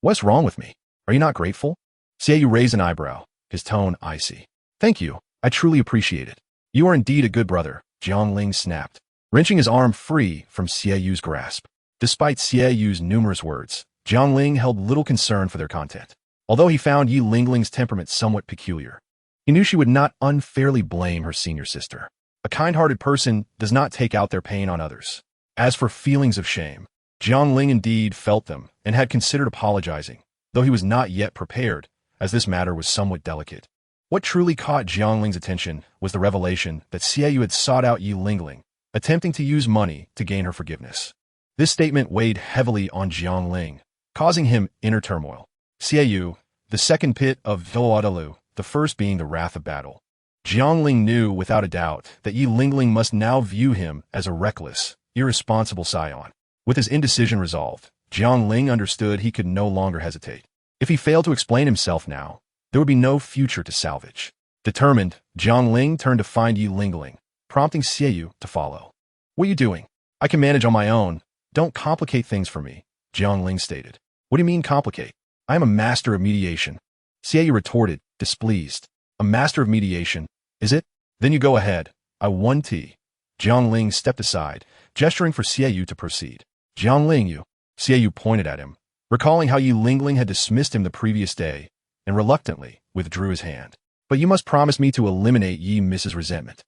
What's wrong with me? Are you not grateful? Xie Yu raised an eyebrow, his tone icy. Thank you. I truly appreciate it. You are indeed a good brother, Jiangling snapped, wrenching his arm free from Xie Yu's grasp. Despite Xie Yu's numerous words, Jiangling held little concern for their content. Although he found Yi Lingling's temperament somewhat peculiar, he knew she would not unfairly blame her senior sister. A kind-hearted person does not take out their pain on others. As for feelings of shame, Jiangling indeed felt them and had considered apologizing, though he was not yet prepared, as this matter was somewhat delicate. What truly caught Jiangling's attention was the revelation that Xie Yu had sought out Yi Lingling, attempting to use money to gain her forgiveness. This statement weighed heavily on Jiangling, causing him inner turmoil. Xie Yu, the second pit of Douluo, the first being the wrath of battle. Jiangling knew without a doubt that Yi Lingling must now view him as a reckless, irresponsible scion. With his indecision resolved, Jiangling understood he could no longer hesitate. If he failed to explain himself now, there would be no future to salvage. Determined, Jiangling turned to find Yi Lingling, prompting Xiaoyu to follow. "What are you doing? I can manage on my own. Don't complicate things for me," Jiangling stated. "What do you mean complicate? I am a master of mediation," Xiaoyu retorted, displeased. "A master of mediation, is it? Then you go ahead. I won tea." Jiangling stepped aside, gesturing for Xiaoyu to proceed. "Jiangling, you." Xiaoyu pointed at him, recalling how Yi Lingling had dismissed him the previous day, and reluctantly withdrew his hand. "But you must promise me to eliminate Yi Mrs. Resentment."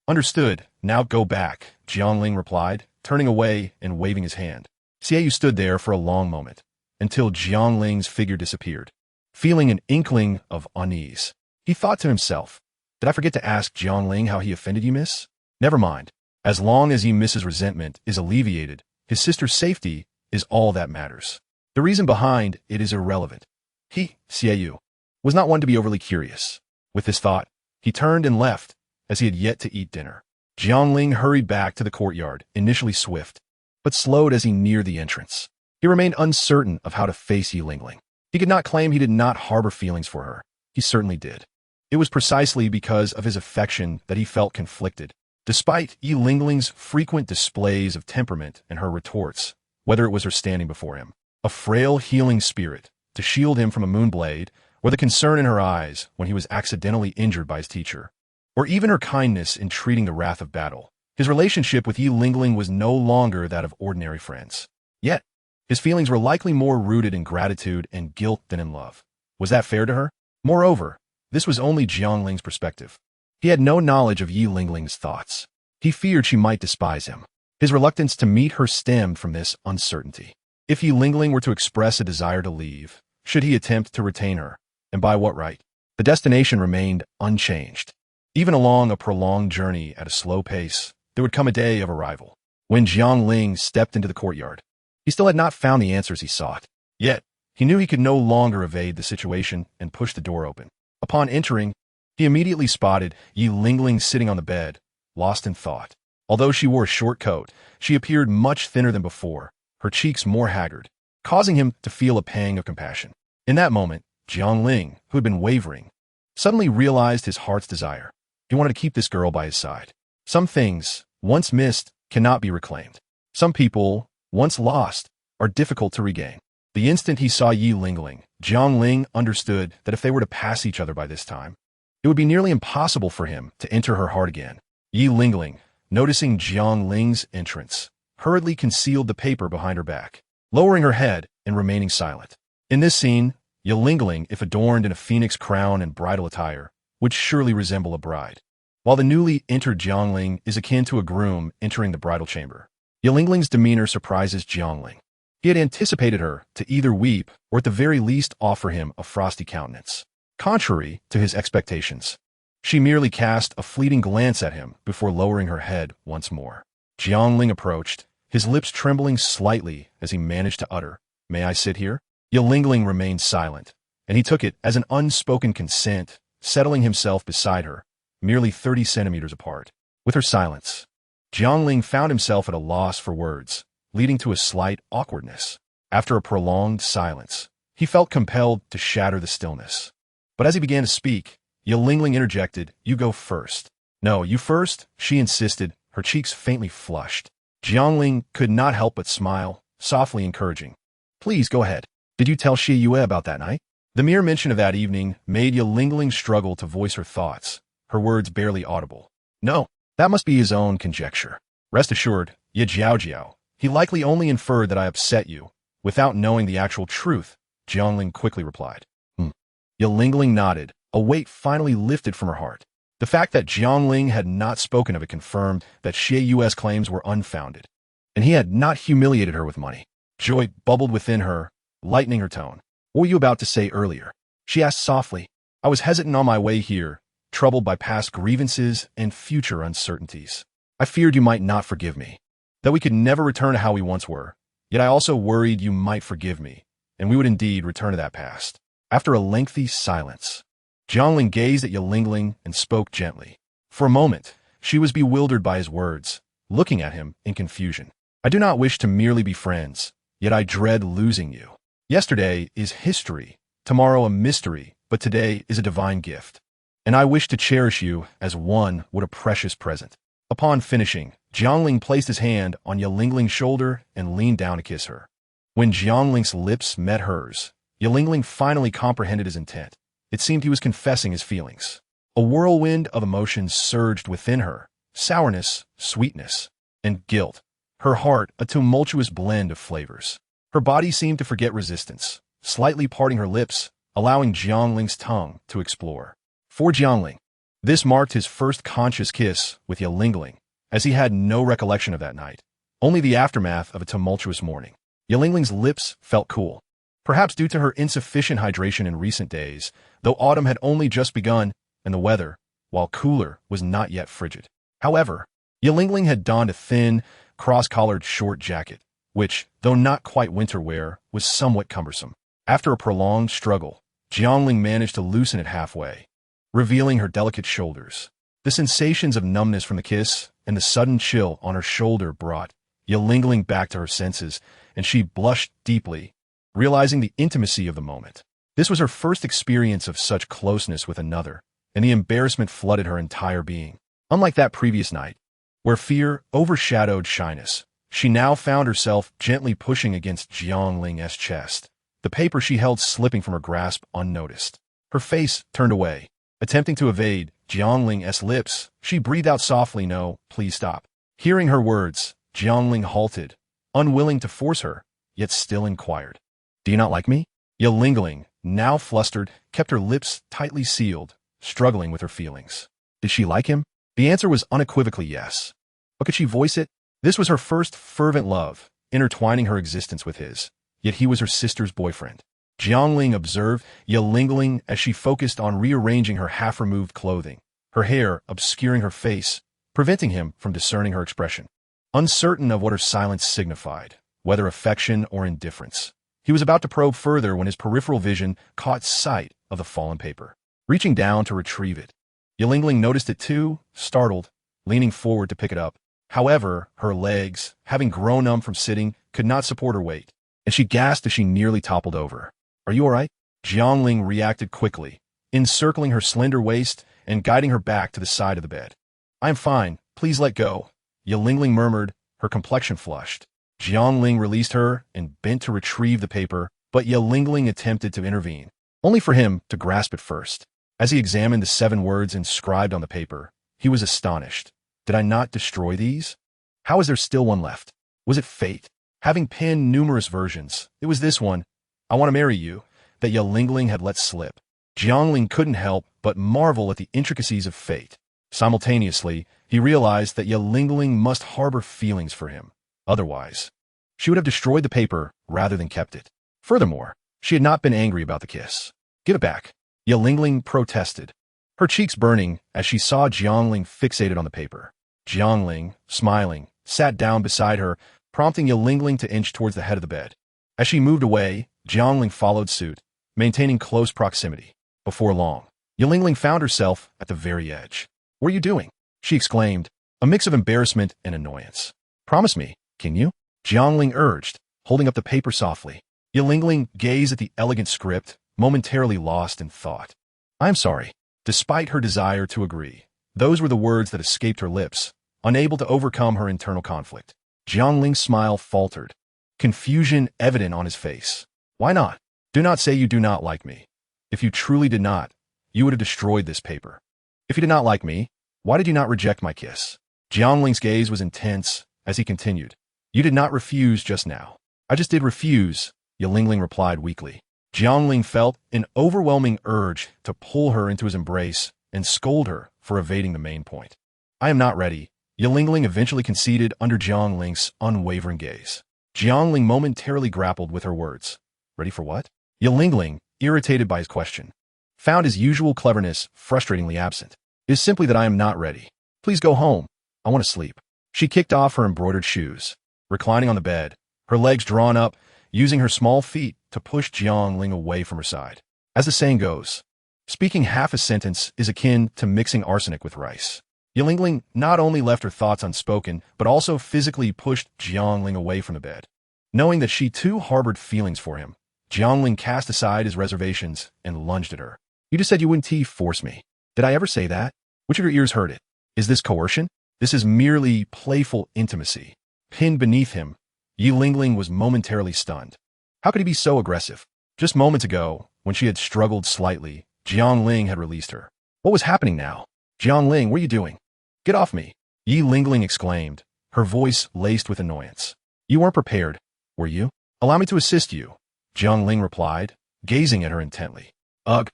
"Understood. Now go back," Jiangling replied, turning away and waving his hand. Xiaoyu stood there for a long moment, until Jiangling's figure disappeared. Feeling an inkling of unease, he thought to himself, "Did I forget to ask Jiangling how he offended you, miss? Never mind. As long as Yi Mrs. Resentment is alleviated, his sister's safety is all that matters. The reason behind it is irrelevant." He, Xiaoyu, was not one to be overly curious. With this thought, he turned and left, as he had yet to eat dinner. Jiangling hurried back to the courtyard, initially swift, but slowed as he neared the entrance. He remained uncertain of how to face Yi Lingling. He could not claim he did not harbor feelings for her. He certainly did. It was precisely because of his affection that he felt conflicted. Despite Yi Lingling's frequent displays of temperament and her retorts, whether it was her standing before him, a frail healing spirit, to shield him from a moonblade, or the concern in her eyes when he was accidentally injured by his teacher, or even her kindness in treating the wrath of battle, his relationship with Yi Lingling was no longer that of ordinary friends. Yet, his feelings were likely more rooted in gratitude and guilt than in love. Was that fair to her? Moreover, this was only Jiangling's perspective. He had no knowledge of Yi Lingling's thoughts. He feared she might despise him. His reluctance to meet her stemmed from this uncertainty. If Yi Lingling were to express a desire to leave, should he attempt to retain her, and by what right? The destination remained unchanged. Even along a prolonged journey at a slow pace, there would come a day of arrival. When Jiangling stepped into the courtyard, he still had not found the answers he sought. Yet, he knew he could no longer evade the situation and pushed the door open. Upon entering, he immediately spotted Yi Lingling sitting on the bed, lost in thought. Although she wore a short coat, she appeared much thinner than before, her cheeks more haggard, causing him to feel a pang of compassion. In that moment, Jiangling, who had been wavering, suddenly realized his heart's desire. He wanted to keep this girl by his side. Some things, once missed, cannot be reclaimed. Some people, once lost, are difficult to regain. The instant he saw Yi Lingling, Jiangling understood that if they were to pass each other by this time, it would be nearly impossible for him to enter her heart again. Yi Lingling, noticing Jiangling's entrance, hurriedly concealed the paper behind her back, lowering her head and remaining silent. In this scene, Yi Lingling, if adorned in a phoenix crown and bridal attire, would surely resemble a bride, while the newly entered Jiangling is akin to a groom entering the bridal chamber. Yi Lingling's demeanor surprises Jiangling. He had anticipated her to either weep or at the very least offer him a frosty countenance. Contrary to his expectations, she merely cast a fleeting glance at him before lowering her head once more. Jiangling approached, his lips trembling slightly as he managed to utter, "May I sit here?" Yi Lingling remained silent, and he took it as an unspoken consent, settling himself beside her, merely 30 centimeters apart. With her silence, Jiangling found himself at a loss for words, leading to a slight awkwardness. After a prolonged silence, he felt compelled to shatter the stillness. But as he began to speak, Yi Lingling interjected, "You go first." "No, you first," she insisted, her cheeks faintly flushed. Jiangling could not help but smile, softly encouraging. "Please, go ahead. Did you tell Xie Yue about that night?" The mere mention of that evening made Yi Lingling struggle to voice her thoughts, her words barely audible. "No, that must be his own conjecture. Rest assured, Ye Jiao, he likely only inferred that I upset you, without knowing the actual truth," Jiangling quickly replied. Yi Lingling nodded, a weight finally lifted from her heart. The fact that Jiangling had not spoken of it confirmed that Xie Yue's claims were unfounded, and he had not humiliated her with money. Joy bubbled within her, lightening her tone. "What were you about to say earlier?" she asked softly. "I was hesitant on my way here, troubled by past grievances and future uncertainties. I feared you might not forgive me, that we could never return to how we once were. Yet I also worried you might forgive me, and we would indeed return to that past." After a lengthy silence, Jiangling gazed at Yelingling and spoke gently. For a moment, she was bewildered by his words, looking at him in confusion. I do not wish to merely be friends, yet I dread losing you. Yesterday is history, tomorrow a mystery, but today is a divine gift. And I wish to cherish you as one would a precious present. Upon finishing, Jiangling placed his hand on Yelingling's shoulder and leaned down to kiss her. When Jiangling's lips met hers, Yelingling finally comprehended his intent. It seemed he was confessing his feelings. A whirlwind of emotions surged within her, sourness, sweetness, and guilt. Her heart a tumultuous blend of flavors. Her body seemed to forget resistance, slightly parting her lips, allowing Jiangling's tongue to explore. For Jiangling, this marked his first conscious kiss with Yelingling, as he had no recollection of that night, only the aftermath of a tumultuous morning. Yelingling's lips felt cool, perhaps due to her insufficient hydration in recent days, though autumn had only just begun, and the weather, while cooler, was not yet frigid. However, Yelingling had donned a thin, cross-collared short jacket, which, though not quite winter wear, was somewhat cumbersome. After a prolonged struggle, Jiangling managed to loosen it halfway, revealing her delicate shoulders. The sensations of numbness from the kiss and the sudden chill on her shoulder brought Yelingling back to her senses, and she blushed deeply, realizing the intimacy of the moment. This was her first experience of such closeness with another, and the embarrassment flooded her entire being. Unlike that previous night, where fear overshadowed shyness, she now found herself gently pushing against Jiangling's chest, the paper she held slipping from her grasp unnoticed. Her face turned away. Attempting to evade Jiangling's lips, she breathed out softly, "No, please stop." Hearing her words, Jiangling halted, unwilling to force her, yet still inquired. "Do you not like me?" Yelingling, now flustered, kept her lips tightly sealed, struggling with her feelings. Did she like him? The answer was unequivocally yes. But could she voice it? This was her first fervent love, intertwining her existence with his, yet he was her sister's boyfriend. Jiangling observed Yelingling as she focused on rearranging her half-removed clothing, her hair obscuring her face, preventing him from discerning her expression. Uncertain of what her silence signified, whether affection or indifference, he was about to probe further when his peripheral vision caught sight of the fallen paper. Reaching down to retrieve it, Yelingling noticed it too, startled, leaning forward to pick it up. However, her legs, having grown numb from sitting, could not support her weight, and she gasped as she nearly toppled over. "Are you all right?" Jiangling reacted quickly, encircling her slender waist and guiding her back to the side of the bed. "I am fine. Please let go," Yelingling murmured, her complexion flushed. Jiangling released her and bent to retrieve the paper, but Yelingling attempted to intervene, only for him to grasp it first. As he examined the 7 words inscribed on the paper, he was astonished. Did I not destroy these? How is there still one left? Was it fate? Having penned numerous versions, it was this one, "I want to marry you," that Yelingling had let slip. Jiangling couldn't help but marvel at the intricacies of fate. Simultaneously, he realized that Yelingling must harbor feelings for him. Otherwise, she would have destroyed the paper rather than kept it. Furthermore, she had not been angry about the kiss. "Give it back," Yelingling protested, her cheeks burning as she saw Jiangling fixated on the paper. Jiangling, smiling, sat down beside her, prompting Yelingling to inch towards the head of the bed. As she moved away, Jiangling followed suit, maintaining close proximity. Before long, Yelingling found herself at the very edge. "What are you doing?" she exclaimed, a mix of embarrassment and annoyance. "Promise me, can you?" Jiangling urged, holding up the paper softly. Yelingling gazed at the elegant script, momentarily lost in thought. "I am sorry." Despite her desire to agree, those were the words that escaped her lips, unable to overcome her internal conflict. Jiangling's smile faltered, confusion evident on his face. "Why not? Do not say you do not like me. If you truly did not, you would have destroyed this paper. If you did not like me, why did you not reject my kiss?" Jiangling's gaze was intense as he continued. "You did not refuse just now." "I just did refuse," Yelingling replied weakly. Jiangling felt an overwhelming urge to pull her into his embrace and scold her for evading the main point. "I am not ready," Yelingling eventually conceded under Jiangling's unwavering gaze. Jiangling momentarily grappled with her words. "Ready for what?" Yelingling, irritated by his question, found his usual cleverness frustratingly absent. "It is simply that I am not ready. Please go home. I want to sleep." She kicked off her embroidered shoes, reclining on the bed, her legs drawn up, using her small feet to push Jiangling away from her side. As the saying goes, Speaking half a sentence is akin to mixing arsenic with rice. Yilingling not only left her thoughts unspoken, but also physically pushed Jiangling away from the bed. Knowing that she too harbored feelings for him, Jiangling cast aside his reservations and lunged at her. You just said you wouldn't force me. Did I ever say that? Which of your ears heard it? Is this coercion? This is merely playful intimacy. Pinned beneath him, Yilingling was momentarily stunned. How could he be so aggressive? Just moments ago, when she had struggled slightly, Jiangling had released her. What was happening now? Jiangling, what are you doing? Get off me! Yilingling exclaimed, her voice laced with annoyance. You weren't prepared, were you? Allow me to assist you, Jiangling replied, gazing at her intently. Ugh!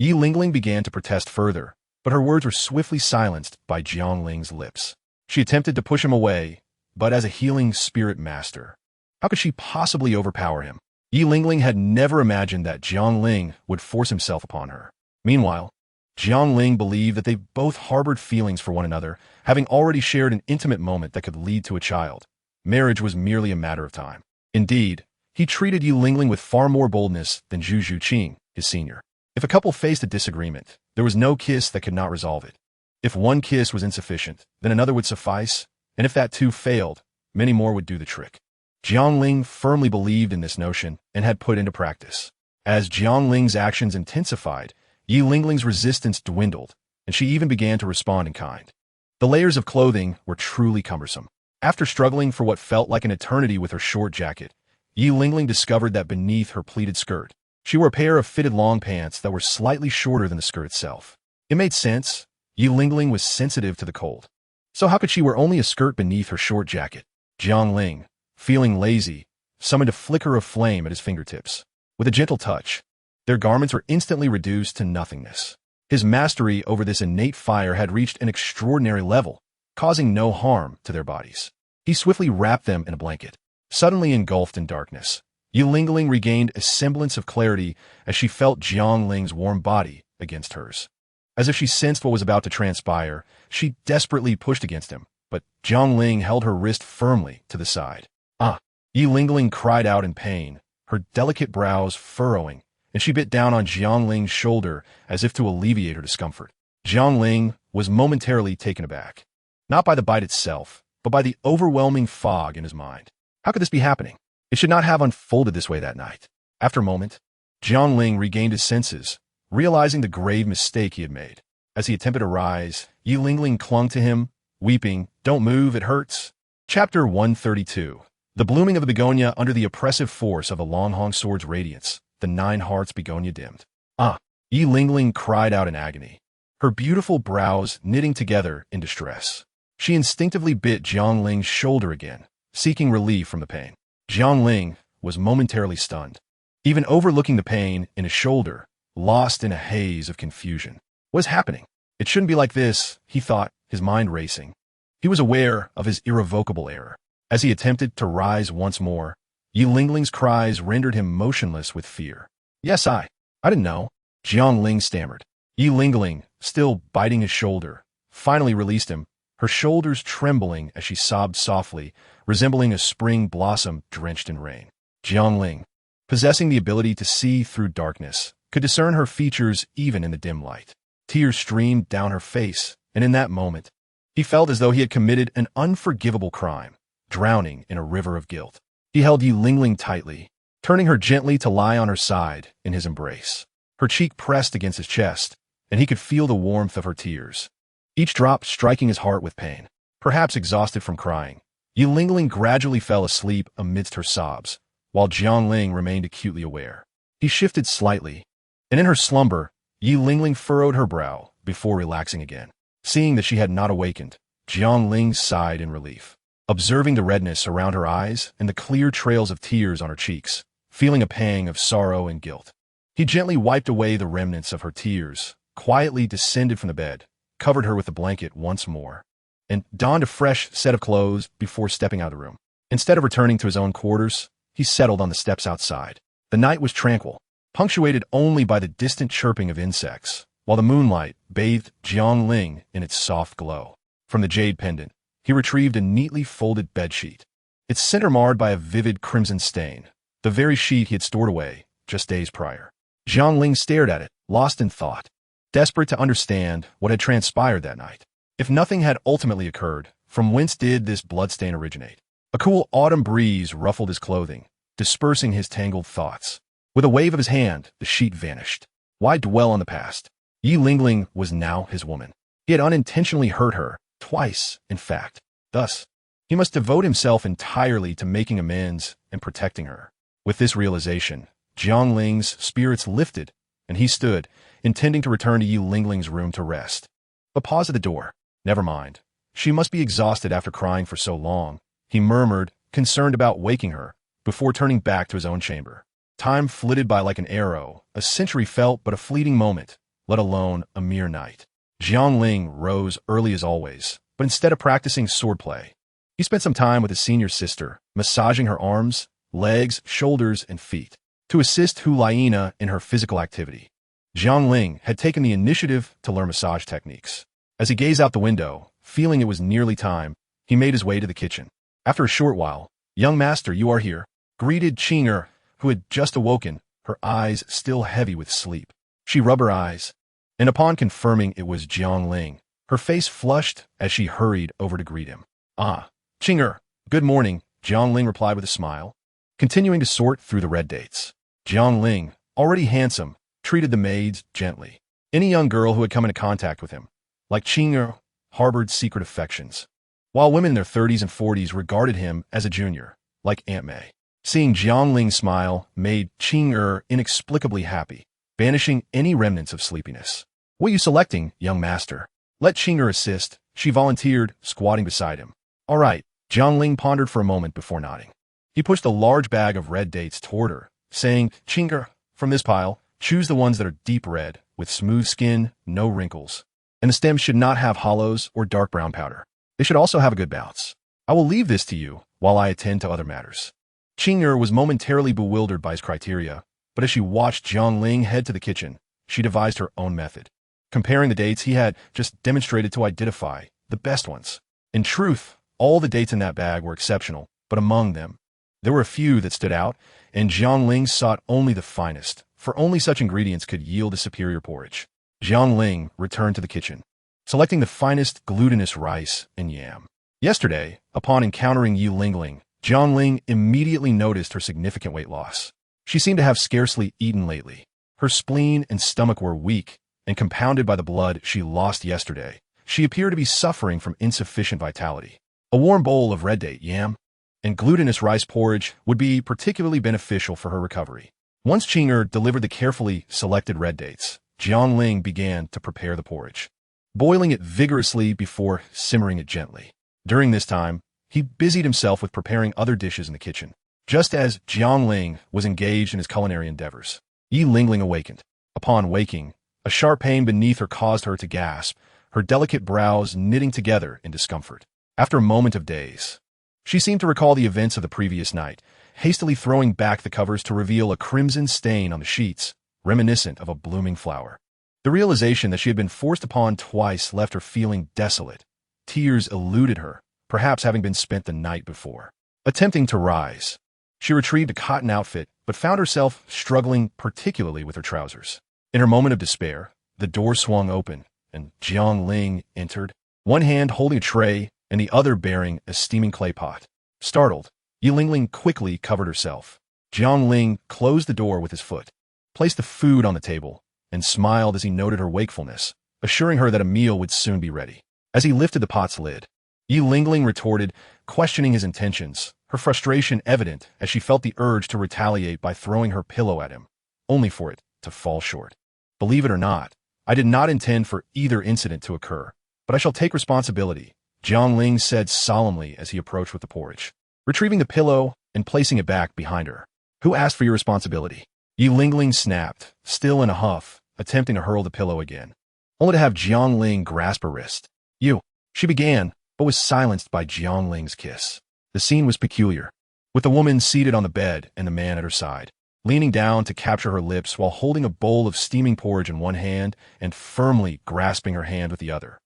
Yilingling began to protest further, but her words were swiftly silenced by Jiangling's lips. She attempted to push him away, but as a healing spirit master, how could she possibly overpower him? Yilingling had never imagined that Jiangling would force himself upon her. Meanwhile, Jiangling believed that they both harbored feelings for one another, having already shared an intimate moment that could lead to a child. Marriage was merely a matter of time. Indeed, he treated Yilingling with far more boldness than Zhu Zhuqing, his senior. If a couple faced a disagreement, there was no kiss that could not resolve it. If one kiss was insufficient, then another would suffice, and if that too failed, many more would do the trick. Jiangling firmly believed in this notion and had put into practice. As Jiangling's actions intensified, Yilingling's resistance dwindled, and she even began to respond in kind. The layers of clothing were truly cumbersome. After struggling for what felt like an eternity with her short jacket, Yilingling discovered that beneath her pleated skirt, she wore a pair of fitted long pants that were slightly shorter than the skirt itself. It made sense. Yilingling was sensitive to the cold. So how could she wear only a skirt beneath her short jacket? Jiangling, feeling lazy, summoned a flicker of flame at his fingertips. With a gentle touch, their garments were instantly reduced to nothingness. His mastery over this innate fire had reached an extraordinary level, causing no harm to their bodies. He swiftly wrapped them in a blanket. Suddenly engulfed in darkness, Yilingling regained a semblance of clarity as she felt Jiangling's warm body against hers. As if she sensed what was about to transpire, she desperately pushed against him, but Jiangling held her wrist firmly to the side. Ah! Yilingling cried out in pain, her delicate brows furrowing, and she bit down on Jiangling's shoulder as if to alleviate her discomfort. Jiangling was momentarily taken aback, not by the bite itself, but by the overwhelming fog in his mind. How could this be happening? It should not have unfolded this way that night. After a moment, Jiangling regained his senses, realizing the grave mistake he had made. As he attempted to rise, Yilingling clung to him, weeping, "Don't move, it hurts." Chapter 132. The blooming of the begonia under the oppressive force of the Longhong sword's radiance, the 9 hearts begonia dimmed. Ah! Yilingling cried out in agony, her beautiful brows knitting together in distress. She instinctively bit Jiangling's shoulder again, seeking relief from the pain. Jiangling was momentarily stunned, even overlooking the pain in his shoulder, lost in a haze of confusion. What is happening? It shouldn't be like this, he thought, his mind racing. He was aware of his irrevocable error. As he attempted to rise once more, Yilingling's cries rendered him motionless with fear. Yes, I didn't know, Jiangling stammered. Yilingling, still biting his shoulder, finally released him, her shoulders trembling as she sobbed softly, resembling a spring blossom drenched in rain. Jiangling, possessing the ability to see through darkness, could discern her features even in the dim light. Tears streamed down her face, and in that moment, he felt as though he had committed an unforgivable crime, drowning in a river of guilt. He held Yilingling tightly, turning her gently to lie on her side in his embrace. Her cheek pressed against his chest, and he could feel the warmth of her tears, each drop striking his heart with pain. Perhaps exhausted from crying, Yilingling gradually fell asleep amidst her sobs, while Jiangling remained acutely aware. He shifted slightly, and in her slumber, Yilingling furrowed her brow before relaxing again. Seeing that she had not awakened, Jiangling sighed in relief, observing the redness around her eyes and the clear trails of tears on her cheeks, feeling a pang of sorrow and guilt. He gently wiped away the remnants of her tears, quietly descended from the bed, covered her with the blanket once more, and donned a fresh set of clothes before stepping out of the room. Instead of returning to his own quarters, he settled on the steps outside. The night was tranquil, punctuated only by the distant chirping of insects, while the moonlight bathed Jiangling in its soft glow. From the jade pendant, he retrieved a neatly folded bedsheet, its center marred by a vivid crimson stain, the very sheet he had stored away just days prior. Jiangling stared at it, lost in thought, desperate to understand what had transpired that night. If nothing had ultimately occurred, from whence did this bloodstain originate? A cool autumn breeze ruffled his clothing, dispersing his tangled thoughts. With a wave of his hand, the sheet vanished. Why dwell on the past? Yi Lingling was now his woman. He had unintentionally hurt her, twice, in fact. Thus, he must devote himself entirely to making amends and protecting her. With this realization, Jiang Ling's spirits lifted, and he stood, intending to return to Yi Lingling's room to rest. But pause at the door. Never mind. She must be exhausted after crying for so long, he murmured, concerned about waking her, before turning back to his own chamber. Time flitted by like an arrow. A century felt but a fleeting moment, let alone a mere night. Jiang Ling rose early as always, but instead of practicing swordplay, he spent some time with his senior sister, massaging her arms, legs, shoulders, and feet, to assist Hu Laina in her physical activity. Jiang Ling had taken the initiative to learn massage techniques. As he gazed out the window, feeling it was nearly time, he made his way to the kitchen. After a short while, "Young master, you are here," greeted Qing'er, who had just awoken, her eyes still heavy with sleep. She rubbed her eyes, and upon confirming it was Jiang Ling, her face flushed as she hurried over to greet him. "Ah, Qing'er, good morning," Jiang Ling replied with a smile, continuing to sort through the red dates. Jiang Ling, already handsome, treated the maids gently. Any young girl who had come into contact with him, like Qing'er, harbored secret affections, while women in their 30s and 40s regarded him as a junior, like Aunt May. Seeing Jiang Ling smile made Qing'er inexplicably happy, banishing any remnants of sleepiness. "What are you selecting, young master?" "Let Qing'er assist," she volunteered, squatting beside him. "All right," Jiang Ling pondered for a moment before nodding. He pushed a large bag of red dates toward her, saying, "Qing'er, from this pile, choose the ones that are deep red, with smooth skin, no wrinkles. And the stems should not have hollows or dark brown powder. They should also have a good bounce. I will leave this to you while I attend to other matters." Qing'er was momentarily bewildered by his criteria, but as she watched Jiang Ling head to the kitchen, she devised her own method, comparing the dates he had just demonstrated to identify the best ones. In truth, all the dates in that bag were exceptional, but among them, there were a few that stood out, and Jiang Ling sought only the finest, for only such ingredients could yield a superior porridge. Jiang Ling returned to the kitchen, selecting the finest glutinous rice and yam. Yesterday, upon encountering Yi Lingling, Jiang Ling immediately noticed her significant weight loss. She seemed to have scarcely eaten lately. Her spleen and stomach were weak, and compounded by the blood she lost yesterday, she appeared to be suffering from insufficient vitality. A warm bowl of red date yam and glutinous rice porridge would be particularly beneficial for her recovery. Once Qing'er delivered the carefully selected red dates, Jiang Ling began to prepare the porridge, boiling it vigorously before simmering it gently. During this time, he busied himself with preparing other dishes in the kitchen. Just as Jiang Ling was engaged in his culinary endeavors, Yi Lingling awakened. Upon waking, a sharp pain beneath her caused her to gasp, her delicate brows knitting together in discomfort. After a moment of daze, she seemed to recall the events of the previous night, hastily throwing back the covers to reveal a crimson stain on the sheets, reminiscent of a blooming flower. The realization that she had been forced upon twice left her feeling desolate. Tears eluded her, perhaps having been spent the night before. Attempting to rise, she retrieved a cotton outfit, but found herself struggling particularly with her trousers. In her moment of despair, the door swung open, and Jiang Ling entered, one hand holding a tray and the other bearing a steaming clay pot. Startled, Yi Lingling quickly covered herself. Jiang Ling closed the door with his foot, placed the food on the table, and smiled as he noted her wakefulness, assuring her that a meal would soon be ready. As he lifted the pot's lid, Yi Lingling retorted, questioning his intentions, her frustration evident as she felt the urge to retaliate by throwing her pillow at him, only for it to fall short. "Believe it or not, I did not intend for either incident to occur, but I shall take responsibility," Jiang Ling said solemnly as he approached with the porridge, retrieving the pillow and placing it back behind her. "Who asked for your responsibility?" Yi Lingling snapped, still in a huff, attempting to hurl the pillow again, only to have Jiang Ling grasp her wrist. "You," she began, but was silenced by Jiang Ling's kiss. The scene was peculiar, with the woman seated on the bed and the man at her side, leaning down to capture her lips while holding a bowl of steaming porridge in one hand and firmly grasping her hand with the other.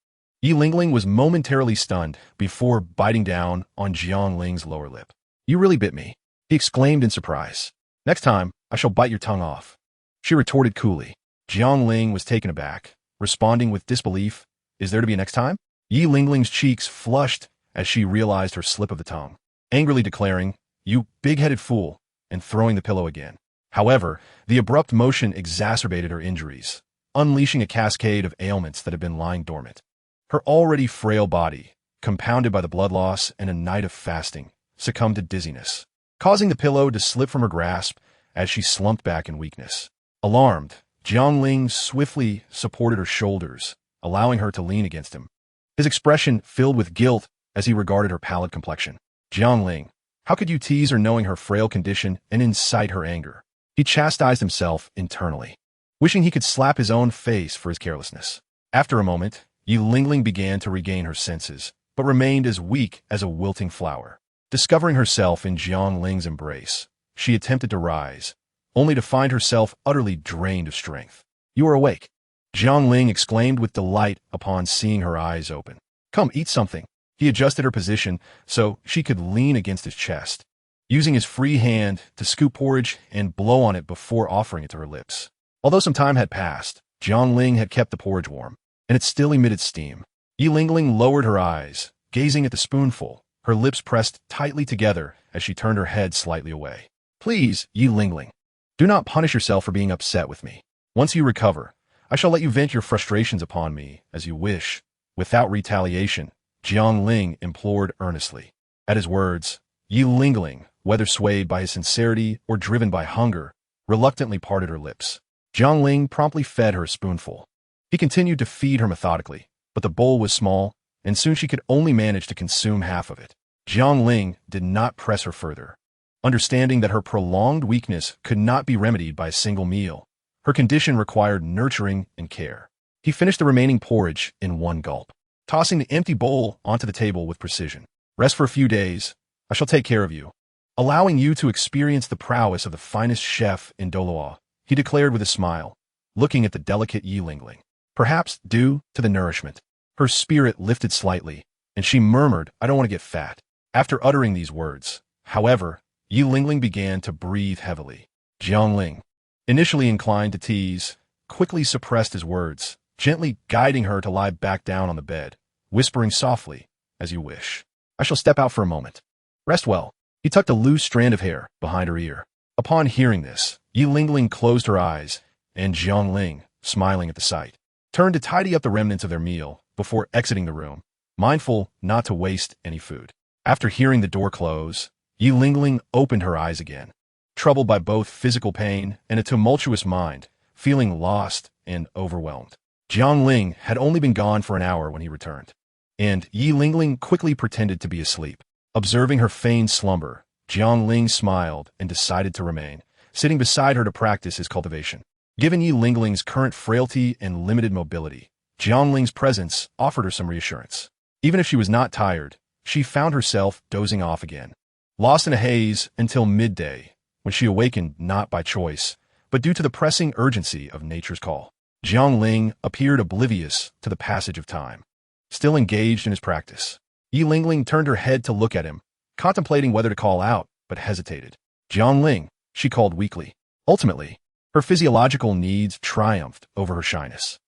Yi Lingling was momentarily stunned before biting down on Jiang Ling's lower lip. "You really bit me," he exclaimed in surprise. "Next time, I shall bite your tongue off," she retorted coolly. Jiang Ling was taken aback, responding with disbelief. Is there to be a next time? Yi Lingling's cheeks flushed as she realized her slip of the tongue, angrily declaring, "You big-headed fool," and throwing the pillow again. However, the abrupt motion exacerbated her injuries, unleashing a cascade of ailments that had been lying dormant. Her already frail body, compounded by the blood loss and a night of fasting, succumbed to dizziness, causing the pillow to slip from her grasp as she slumped back in weakness. Alarmed, Jiang Ling swiftly supported her shoulders, allowing her to lean against him. His expression filled with guilt as he regarded her pallid complexion. Jiang Ling, how could you tease her knowing her frail condition and incite her anger? He chastised himself internally, wishing he could slap his own face for his carelessness. After a moment, Yi Lingling began to regain her senses, but remained as weak as a wilting flower. Discovering herself in Jiang Ling's embrace, she attempted to rise, only to find herself utterly drained of strength. You are awake, Jiang Ling exclaimed with delight upon seeing her eyes open. Come, eat something. He adjusted her position so she could lean against his chest, using his free hand to scoop porridge and blow on it before offering it to her lips. Although some time had passed, Jiang Ling had kept the porridge warm, and it still emitted steam. Yi Lingling lowered her eyes, gazing at the spoonful, her lips pressed tightly together as she turned her head slightly away. Please, Yi Lingling, do not punish yourself for being upset with me. Once you recover, I shall let you vent your frustrations upon me as you wish. Without retaliation, Jiang Ling implored earnestly. At his words, Yi Lingling, whether swayed by his sincerity or driven by hunger, reluctantly parted her lips. Jiang Ling promptly fed her a spoonful. He continued to feed her methodically, but the bowl was small, and soon she could only manage to consume half of it. Jiang Ling did not press her further. Understanding that her prolonged weakness could not be remedied by a single meal, her condition required nurturing and care. He finished the remaining porridge in one gulp, tossing the empty bowl onto the table with precision. Rest for a few days. I shall take care of you, allowing you to experience the prowess of the finest chef in Douluo, he declared with a smile, looking at the delicate Yi Lingling. Perhaps due to the nourishment, her spirit lifted slightly, and she murmured, I don't want to get fat. After uttering these words, however, Yi Lingling began to breathe heavily. Jiang Ling, initially inclined to tease, quickly suppressed his words, gently guiding her to lie back down on the bed, whispering softly, as you wish. I shall step out for a moment. Rest well. He tucked a loose strand of hair behind her ear. Upon hearing this, Yi Lingling closed her eyes, and Jiang Ling, smiling at the sight, turned to tidy up the remnants of their meal before exiting the room, mindful not to waste any food. After hearing the door close, Yi Lingling opened her eyes again, troubled by both physical pain and a tumultuous mind, feeling lost and overwhelmed. Jiang Ling had only been gone for an hour when he returned, and Yi Lingling quickly pretended to be asleep. Observing her feigned slumber, Jiang Ling smiled and decided to remain, sitting beside her to practice his cultivation. Given Yi Lingling's current frailty and limited mobility, Jiang Ling's presence offered her some reassurance. Even if she was not tired, she found herself dozing off again, lost in a haze until midday, when she awakened not by choice, but due to the pressing urgency of nature's call. Jiang Ling appeared oblivious to the passage of time, still engaged in his practice. Yi Lingling turned her head to look at him, contemplating whether to call out, but hesitated. Jiang Ling, she called weakly. Ultimately, her physiological needs triumphed over her shyness.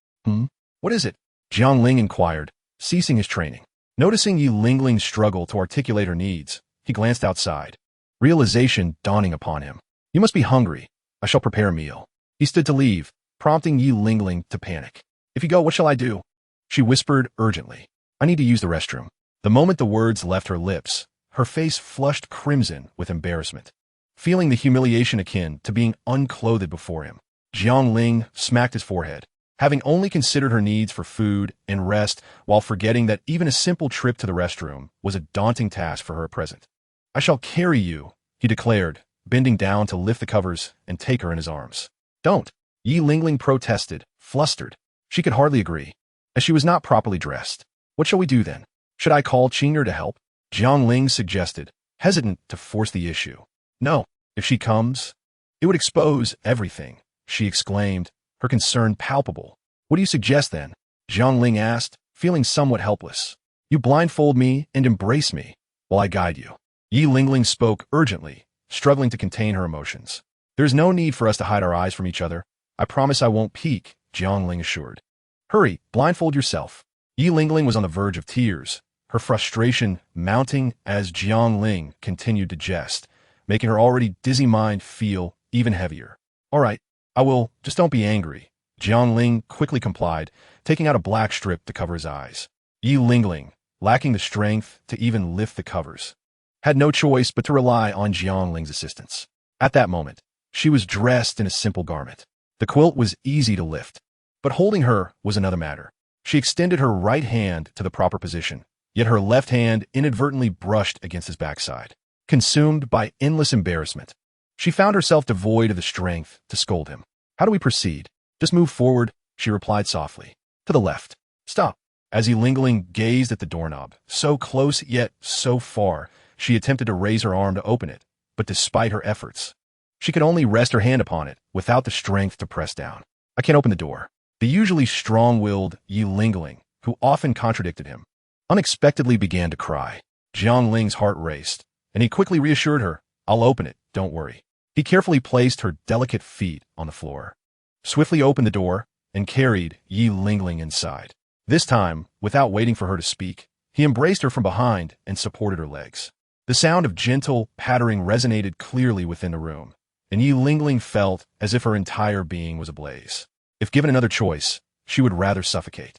What is it? Jiang Ling inquired, ceasing his training. Noticing Yi Lingling's struggle to articulate her needs, he glanced outside, realization dawning upon him. You must be hungry. I shall prepare a meal. He stood to leave, prompting Yi Lingling to panic. If you go, what shall I do? She whispered urgently. I need to use the restroom. The moment the words left her lips, her face flushed crimson with embarrassment. Feeling the humiliation akin to being unclothed before him, Jiang Ling smacked his forehead, having only considered her needs for food and rest while forgetting that even a simple trip to the restroom was a daunting task for her at present. I shall carry you, he declared, bending down to lift the covers and take her in his arms. Don't, Yi Lingling protested, flustered. She could hardly agree, as she was not properly dressed. What shall we do then? Should I call Qing'er to help? Jiang Ling suggested, hesitant to force the issue. No, if she comes, it would expose everything, she exclaimed, her concern palpable. What do you suggest then? Jiang Ling asked, feeling somewhat helpless. You blindfold me and embrace me, while I guide you. Yi Lingling spoke urgently, struggling to contain her emotions. There is no need for us to hide our eyes from each other. I promise I won't peek, Jiang Ling assured. Hurry, blindfold yourself. Yi Lingling was on the verge of tears, her frustration mounting as Jiang Ling continued to jest, making her already dizzy mind feel even heavier. All right, I will, just don't be angry. Jiang Ling quickly complied, taking out a black strip to cover his eyes. Yi Lingling, lacking the strength to even lift the covers, had no choice but to rely on Jiang Ling's assistance. At that moment, she was dressed in a simple garment. The quilt was easy to lift, but holding her was another matter. She extended her right hand to the proper position, yet her left hand inadvertently brushed against his backside. Consumed by endless embarrassment, she found herself devoid of the strength to scold him. How do we proceed? Just move forward, she replied softly. To the left. Stop. As Yi Lingling gazed at the doorknob, so close yet so far, she attempted to raise her arm to open it, but despite her efforts, she could only rest her hand upon it without the strength to press down. I can't open the door. The usually strong-willed Yi Lingling, who often contradicted him, unexpectedly began to cry. Jiang Ling's heart raced, and he quickly reassured her, I'll open it, don't worry. He carefully placed her delicate feet on the floor, swiftly opened the door, and carried Yi Lingling inside. This time, without waiting for her to speak, he embraced her from behind and supported her legs. The sound of gentle pattering resonated clearly within the room, and Yi Lingling felt as if her entire being was ablaze. If given another choice, she would rather suffocate.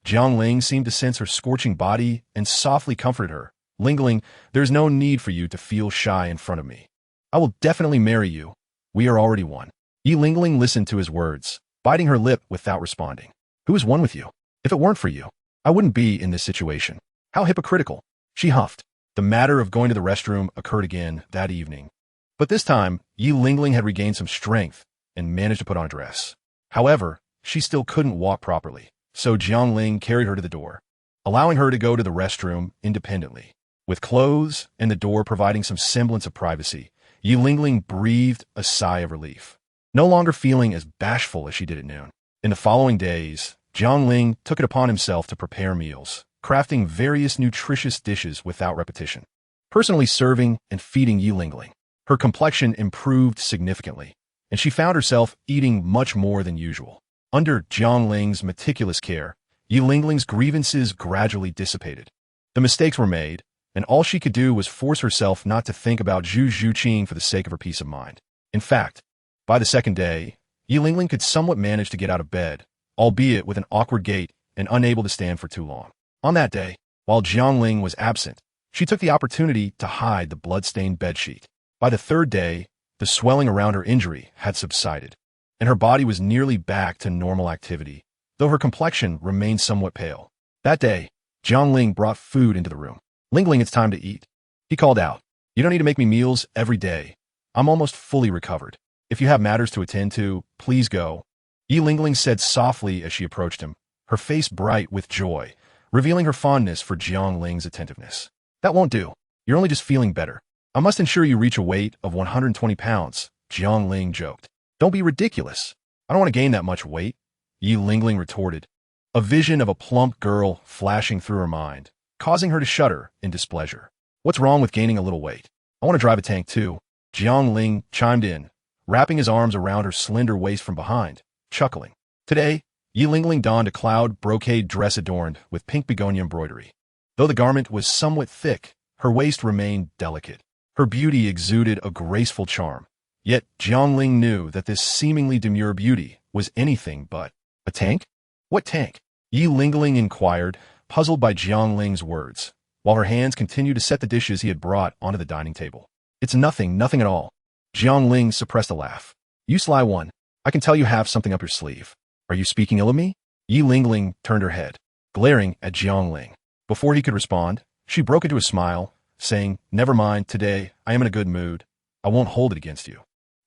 Jiang Ling seemed to sense her scorching body and softly comforted her. Lingling, there's no need for you to feel shy in front of me. I will definitely marry you. We are already one. Yi Lingling listened to his words, biting her lip without responding. Who is one with you? If it weren't for you, I wouldn't be in this situation. How hypocritical. She huffed. The matter of going to the restroom occurred again that evening. But this time, Yi Lingling had regained some strength and managed to put on a dress. However, she still couldn't walk properly, so Jiang Ling carried her to the door, allowing her to go to the restroom independently. With clothes and the door providing some semblance of privacy, Yi Lingling breathed a sigh of relief, no longer feeling as bashful as she did at noon. In the following days, Jiang Ling took it upon himself to prepare meals, crafting various nutritious dishes without repetition, personally serving and feeding Yi Lingling. Her complexion improved significantly, and she found herself eating much more than usual. Under Jiang Ling's meticulous care, Yi Lingling's grievances gradually dissipated. The mistakes were made, and all she could do was force herself not to think about Zhu Zhuqing for the sake of her peace of mind. In fact, by the second day, Yi Lingling could somewhat manage to get out of bed, albeit with an awkward gait and unable to stand for too long. On that day, while Jiang Ling was absent, she took the opportunity to hide the blood-stained bedsheet. By the third day, the swelling around her injury had subsided, and her body was nearly back to normal activity, though her complexion remained somewhat pale. That day, Jiang Ling brought food into the room. Lingling, it's time to eat. He called out, You don't need to make me meals every day. I'm almost fully recovered. If you have matters to attend to, please go. Yi Lingling said softly as she approached him, her face bright with joy, revealing her fondness for Jiang Ling's attentiveness. That won't do. You're only just feeling better. I must ensure you reach a weight of 120 pounds, Jiang Ling joked. Don't be ridiculous. I don't want to gain that much weight, Yi Lingling retorted, a vision of a plump girl flashing through her mind, causing her to shudder in displeasure. What's wrong with gaining a little weight? I want to drive a tank too, Jiang Ling chimed in, wrapping his arms around her slender waist from behind, chuckling. Today, Yi Lingling donned a cloud brocade dress adorned with pink begonia embroidery. Though the garment was somewhat thick, her waist remained delicate. Her beauty exuded a graceful charm. Yet Jiang Ling knew that this seemingly demure beauty was anything but a tank. What tank? Yi Lingling inquired, puzzled by Jiang Ling's words, while her hands continued to set the dishes he had brought onto the dining table. It's nothing at all. Jiang Ling suppressed a laugh. You sly one. I can tell you have something up your sleeve. Are you speaking ill of me? Yi Lingling turned her head, glaring at Jiang Ling. Before he could respond, she broke into a smile, saying, Never mind, today I am in a good mood. I won't hold it against you.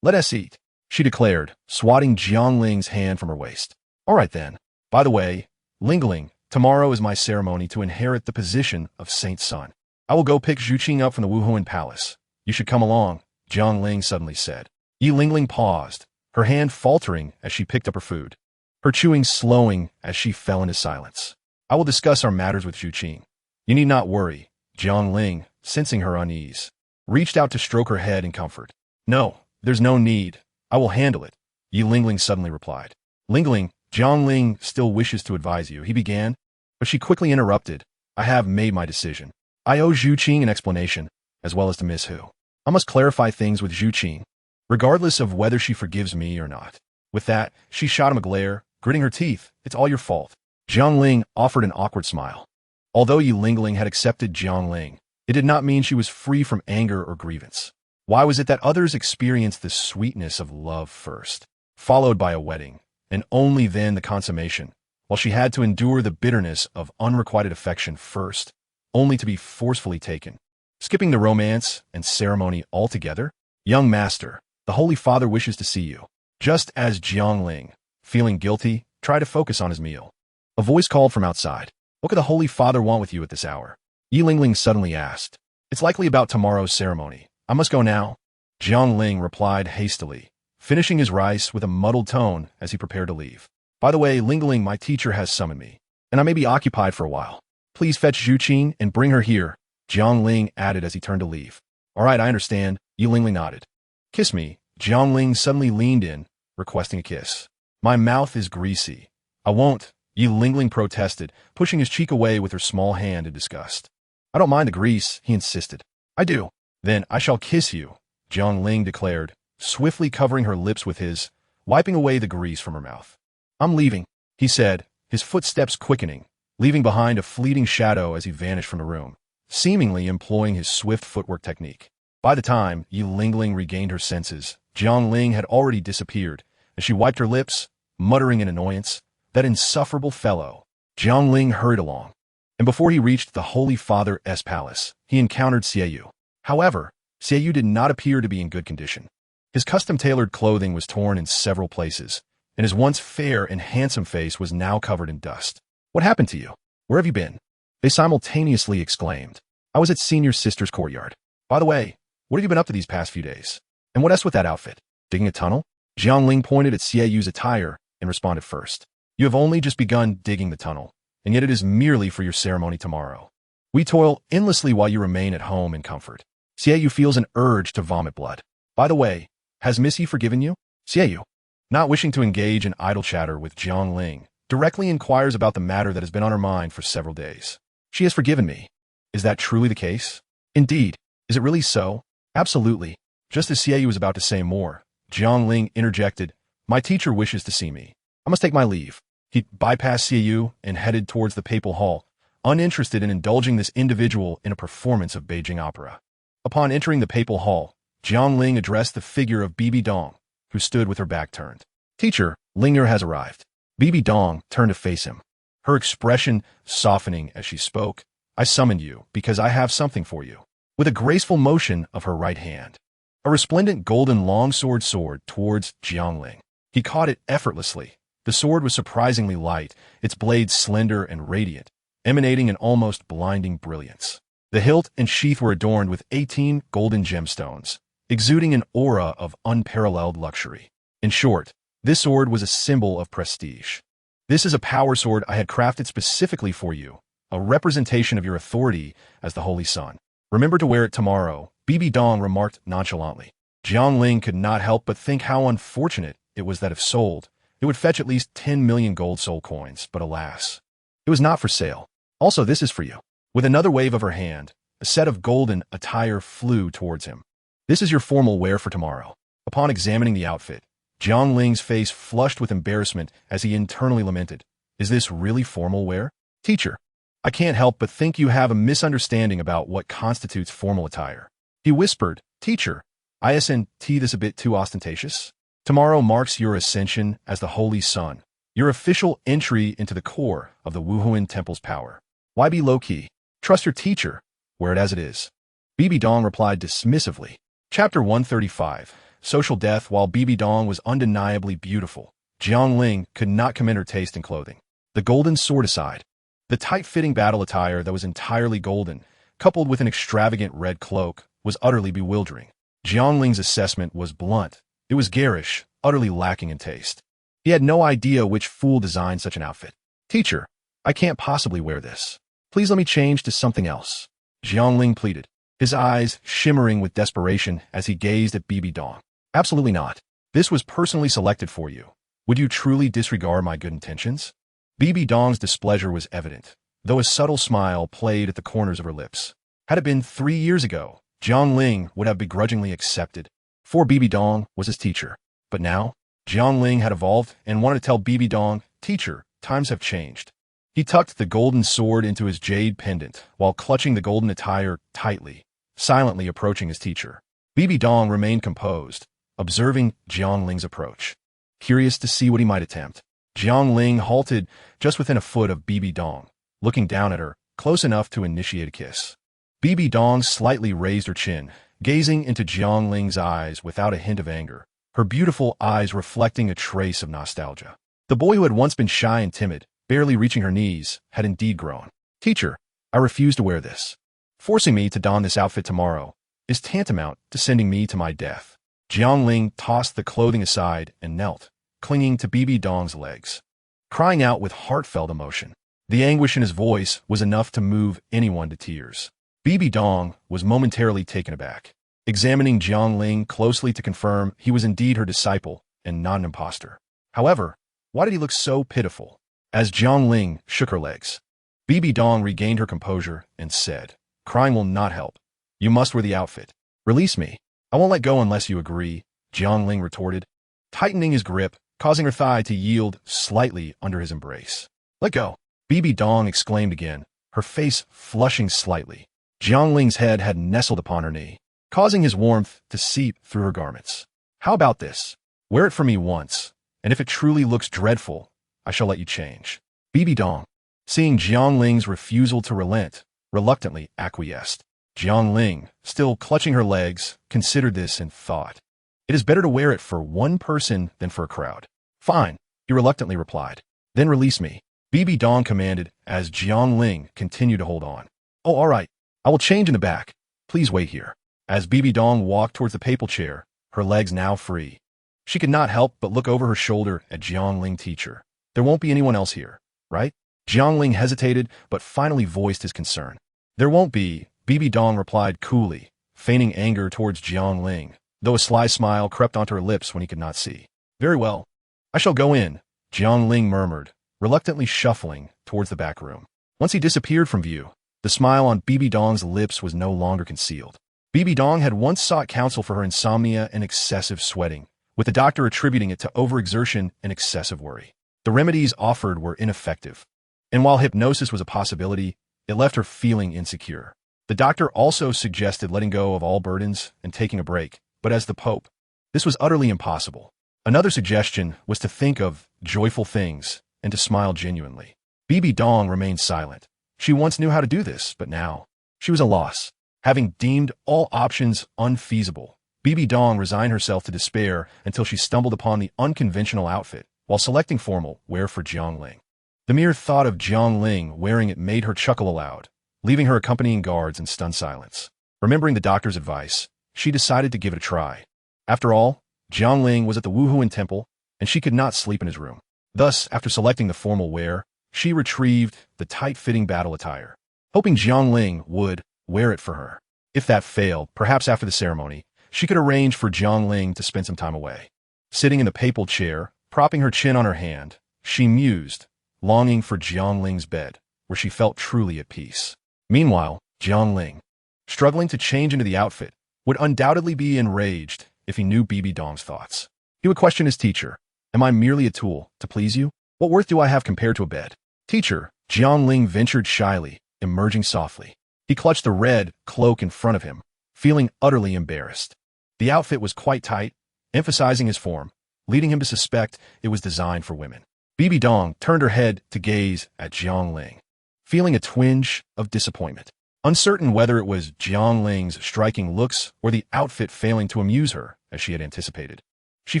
Let us eat, she declared, swatting Jiang Ling's hand from her waist. All right then. By the way, Lingling, tomorrow is my ceremony to inherit the position of Saint's son. I will go pick Zhuqing up from the Wuhuan Palace. You should come along, Jiang Ling suddenly said. Yi Lingling paused, her hand faltering as she picked up her food, her chewing slowing as she fell into silence. I will discuss our matters with Zhuqing. You need not worry, Jiang Ling, sensing her unease, reached out to stroke her head in comfort. No, there's no need. I will handle it, Yi Lingling suddenly replied. Lingling, Jiangling still wishes to advise you, he began, but she quickly interrupted. I have made my decision. I owe Zhu Qing an explanation, as well as to Miss Hu. I must clarify things with Zhu Qing, regardless of whether she forgives me or not. With that, she shot him a glare, gritting her teeth. It's all your fault. Jiangling offered an awkward smile. Although Yi Lingling had accepted Jiangling, it did not mean she was free from anger or grievance. Why was it that others experienced the sweetness of love first, followed by a wedding, and only then the consummation, while she had to endure the bitterness of unrequited affection first, only to be forcefully taken? Skipping the romance and ceremony altogether? Young master, the Holy Father wishes to see you. Just as Jiangling, feeling guilty, tried to focus on his meal. A voice called from outside. What could the Holy Father want with you at this hour? Yi Lingling suddenly asked. It's likely about tomorrow's ceremony. I must go now. Jiangling replied hastily, finishing his rice with a muddled tone as he prepared to leave. By the way, Lingling, my teacher has summoned me, and I may be occupied for a while. Please fetch Zhu Qing and bring her here, Jiangling added as he turned to leave. All right, I understand, Yi Lingling nodded. Kiss me. Jiangling suddenly leaned in, requesting a kiss. My mouth is greasy. I won't, Yi Lingling protested, pushing his cheek away with her small hand in disgust. I don't mind the grease, he insisted. I do. Then I shall kiss you, Jiangling declared, swiftly covering her lips with his, wiping away the grease from her mouth. I'm leaving, he said, his footsteps quickening, leaving behind a fleeting shadow as he vanished from the room, seemingly employing his swift footwork technique. By the time Yi Lingling regained her senses, Jiangling had already disappeared, and she wiped her lips, muttering in annoyance, that insufferable fellow. Jiangling hurried along, and before he reached the Holy Father's palace, he encountered Xiaoyu. However, Xiaoyu did not appear to be in good condition. His custom-tailored clothing was torn in several places, and his once fair and handsome face was now covered in dust. What happened to you? Where have you been? They simultaneously exclaimed. I was at Senior's sister's courtyard. By the way, what have you been up to these past few days? And what else with that outfit? Digging a tunnel? Jiangling pointed at Xiaoyu's attire and responded first. You have only just begun digging the tunnel, and yet it is merely for your ceremony tomorrow. We toil endlessly while you remain at home in comfort. Xiaoyu feels an urge to vomit blood. By the way, has Miss Yi forgiven you? Xiaoyu, not wishing to engage in idle chatter with Jiangling, directly inquires about the matter that has been on her mind for several days. She has forgiven me. Is that truly the case? Indeed. Is it really so? Absolutely. Just as Xiaoyu was about to say more, Jiangling interjected, My teacher wishes to see me. I must take my leave. He bypassed Xiaoyu and headed towards the papal hall, uninterested in indulging this individual in a performance of Beijing opera. Upon entering the papal hall, Jiangling addressed the figure of Bibi Dong, who stood with her back turned. Teacher, Lingner has arrived. Bibi Dong turned to face him, her expression softening as she spoke. I summoned you because I have something for you. With a graceful motion of her right hand, a resplendent golden longsword soared towards Jiangling. He caught it effortlessly. The sword was surprisingly light, its blade slender and radiant, emanating an almost blinding brilliance. The hilt and sheath were adorned with 18 golden gemstones, exuding an aura of unparalleled luxury. In short, this sword was a symbol of prestige. This is a power sword I had crafted specifically for you, a representation of your authority as the Holy Son. Remember to wear it tomorrow, Bibi Dong remarked nonchalantly. Jiangling could not help but think how unfortunate it was that if sold, it would fetch at least 10 million gold soul coins, but alas, it was not for sale. Also, this is for you. With another wave of her hand, a set of golden attire flew towards him. This is your formal wear for tomorrow. Upon examining the outfit, Jiangling's face flushed with embarrassment as he internally lamented. Is this really formal wear? Teacher, I can't help but think you have a misunderstanding about what constitutes formal attire. He whispered, Teacher, isn't this a bit too ostentatious? Tomorrow marks your ascension as the Holy Son, your official entry into the core of the Wuhuan Temple's power. Why be low-key? Trust your teacher. Wear it as it is. Bibi Dong replied dismissively. Chapter 135. Social Death. While Bibi Dong was undeniably beautiful, Jiangling could not commend her taste in clothing. The golden sword aside, the tight-fitting battle attire that was entirely golden, coupled with an extravagant red cloak, was utterly bewildering. Jiangling's assessment was blunt. It was garish, utterly lacking in taste. He had no idea which fool designed such an outfit. Teacher, I can't possibly wear this. Please let me change to something else. Jiangling pleaded, his eyes shimmering with desperation as he gazed at Bibi Dong. Absolutely not. This was personally selected for you. Would you truly disregard my good intentions? Bibi Dong's displeasure was evident, though a subtle smile played at the corners of her lips. Had it been 3 years ago, Jiang Ling would have begrudgingly accepted, for Bibi Dong was his teacher. But now, Jiang Ling had evolved and wanted to tell Bibi Dong, "Teacher, times have changed." He tucked the golden sword into his jade pendant while clutching the golden attire tightly, silently approaching his teacher. Bibi Dong remained composed, observing Jiang Ling's approach. Curious to see what he might attempt, Jiang Ling halted just within a foot of Bibi Dong, looking down at her, close enough to initiate a kiss. Bibi Dong slightly raised her chin, gazing into Jiang Ling's eyes without a hint of anger, her beautiful eyes reflecting a trace of nostalgia. The boy who had once been shy and timid, barely reaching her knees, had indeed grown. "Teacher, I refuse to wear this. Forcing me to don this outfit tomorrow is tantamount to sending me to my death." Jiang Ling tossed the clothing aside and knelt, clinging to Bibi Dong's legs, crying out with heartfelt emotion. The anguish in his voice was enough to move anyone to tears. Bibi Dong was momentarily taken aback, examining Jiang Ling closely to confirm he was indeed her disciple and not an imposter. However, why did he look so pitiful? As Jiang Ling shook her legs, Bibi Dong regained her composure and said, "Crying will not help. You must wear the outfit. Release me. I won't let go unless you agree," Jiang Ling retorted, tightening his grip, causing her thigh to yield slightly under his embrace. "Let go," Bibi Dong exclaimed again, her face flushing slightly. Jiang Ling's head had nestled upon her knee, causing his warmth to seep through her garments. "How about this? Wear it for me once, and if it truly looks dreadful, I shall let you change." Bibi Dong, seeing Jiang Ling's refusal to relent, reluctantly acquiesced. Jiang Ling, still clutching her legs, considered this and thought, "It is better to wear it for one person than for a crowd." "Fine," he reluctantly replied. "Then release me," Bibi Dong commanded as Jiang Ling continued to hold on. "Oh, all right. I will change in the back. Please wait here." As Bibi Dong walked towards the papal chair, her legs now free, she could not help but look over her shoulder at Jiang Ling. "Teacher, there won't be anyone else here, right?" Jiang Ling hesitated but finally voiced his concern. "There won't be," Bibi Dong replied coolly, feigning anger towards Jiang Ling, though a sly smile crept onto her lips when he could not see. "Very well. I shall go in," Jiang Ling murmured, reluctantly shuffling towards the back room. Once he disappeared from view, the smile on Bibi Dong's lips was no longer concealed. Bibi Dong had once sought counsel for her insomnia and excessive sweating, with the doctor attributing it to overexertion and excessive worry. The remedies offered were ineffective, and while hypnosis was a possibility, it left her feeling insecure. The doctor also suggested letting go of all burdens and taking a break, but as the Pope, this was utterly impossible. Another suggestion was to think of joyful things and to smile genuinely. Bibi Dong remained silent. She once knew how to do this, but now she was at a loss. Having deemed all options unfeasible, Bibi Dong resigned herself to despair until she stumbled upon the unconventional outfit while selecting formal wear for Jiang Ling. The mere thought of Jiang Ling wearing it made her chuckle aloud, leaving her accompanying guards in stunned silence. Remembering the doctor's advice, she decided to give it a try. After all, Jiang Ling was at the Wuhuan Temple, and she could not sleep in his room. Thus, after selecting the formal wear, she retrieved the tight-fitting battle attire, hoping Jiang Ling would wear it for her. If that failed, perhaps after the ceremony, she could arrange for Jiang Ling to spend some time away. Sitting in the papal chair, propping her chin on her hand, she mused, longing for Jiang Ling's bed, where she felt truly at peace. Meanwhile, Jiang Ling, struggling to change into the outfit, would undoubtedly be enraged if he knew Bibi Dong's thoughts. He would question his teacher, "Am I merely a tool to please you? What worth do I have compared to a bed?" "Teacher," Jiang Ling ventured shyly, emerging softly. He clutched the red cloak in front of him, feeling utterly embarrassed. The outfit was quite tight, emphasizing his form, leading him to suspect it was designed for women. Bibi Dong turned her head to gaze at Jiang Ling, feeling a twinge of disappointment. Uncertain whether it was Jiang Ling's striking looks or the outfit failing to amuse her as she had anticipated, she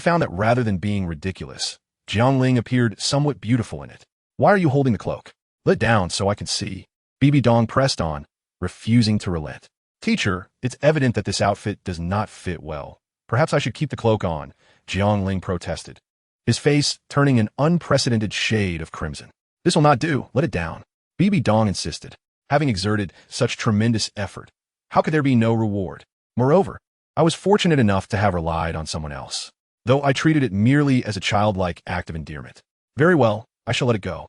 found that rather than being ridiculous, Jiang Ling appeared somewhat beautiful in it. "Why are you holding the cloak? Let it down so I can see." Bibi Dong pressed on, refusing to relent. "Teacher, it's evident that this outfit does not fit well. Perhaps I should keep the cloak on," Jiang Ling protested, his face turning an unprecedented shade of crimson. "This will not do. Let it down," Bibi Dong insisted. Having exerted such tremendous effort, how could there be no reward? Moreover, I was fortunate enough to have relied on someone else. though I treated it merely as a childlike act of endearment. Very well, I shall let it go.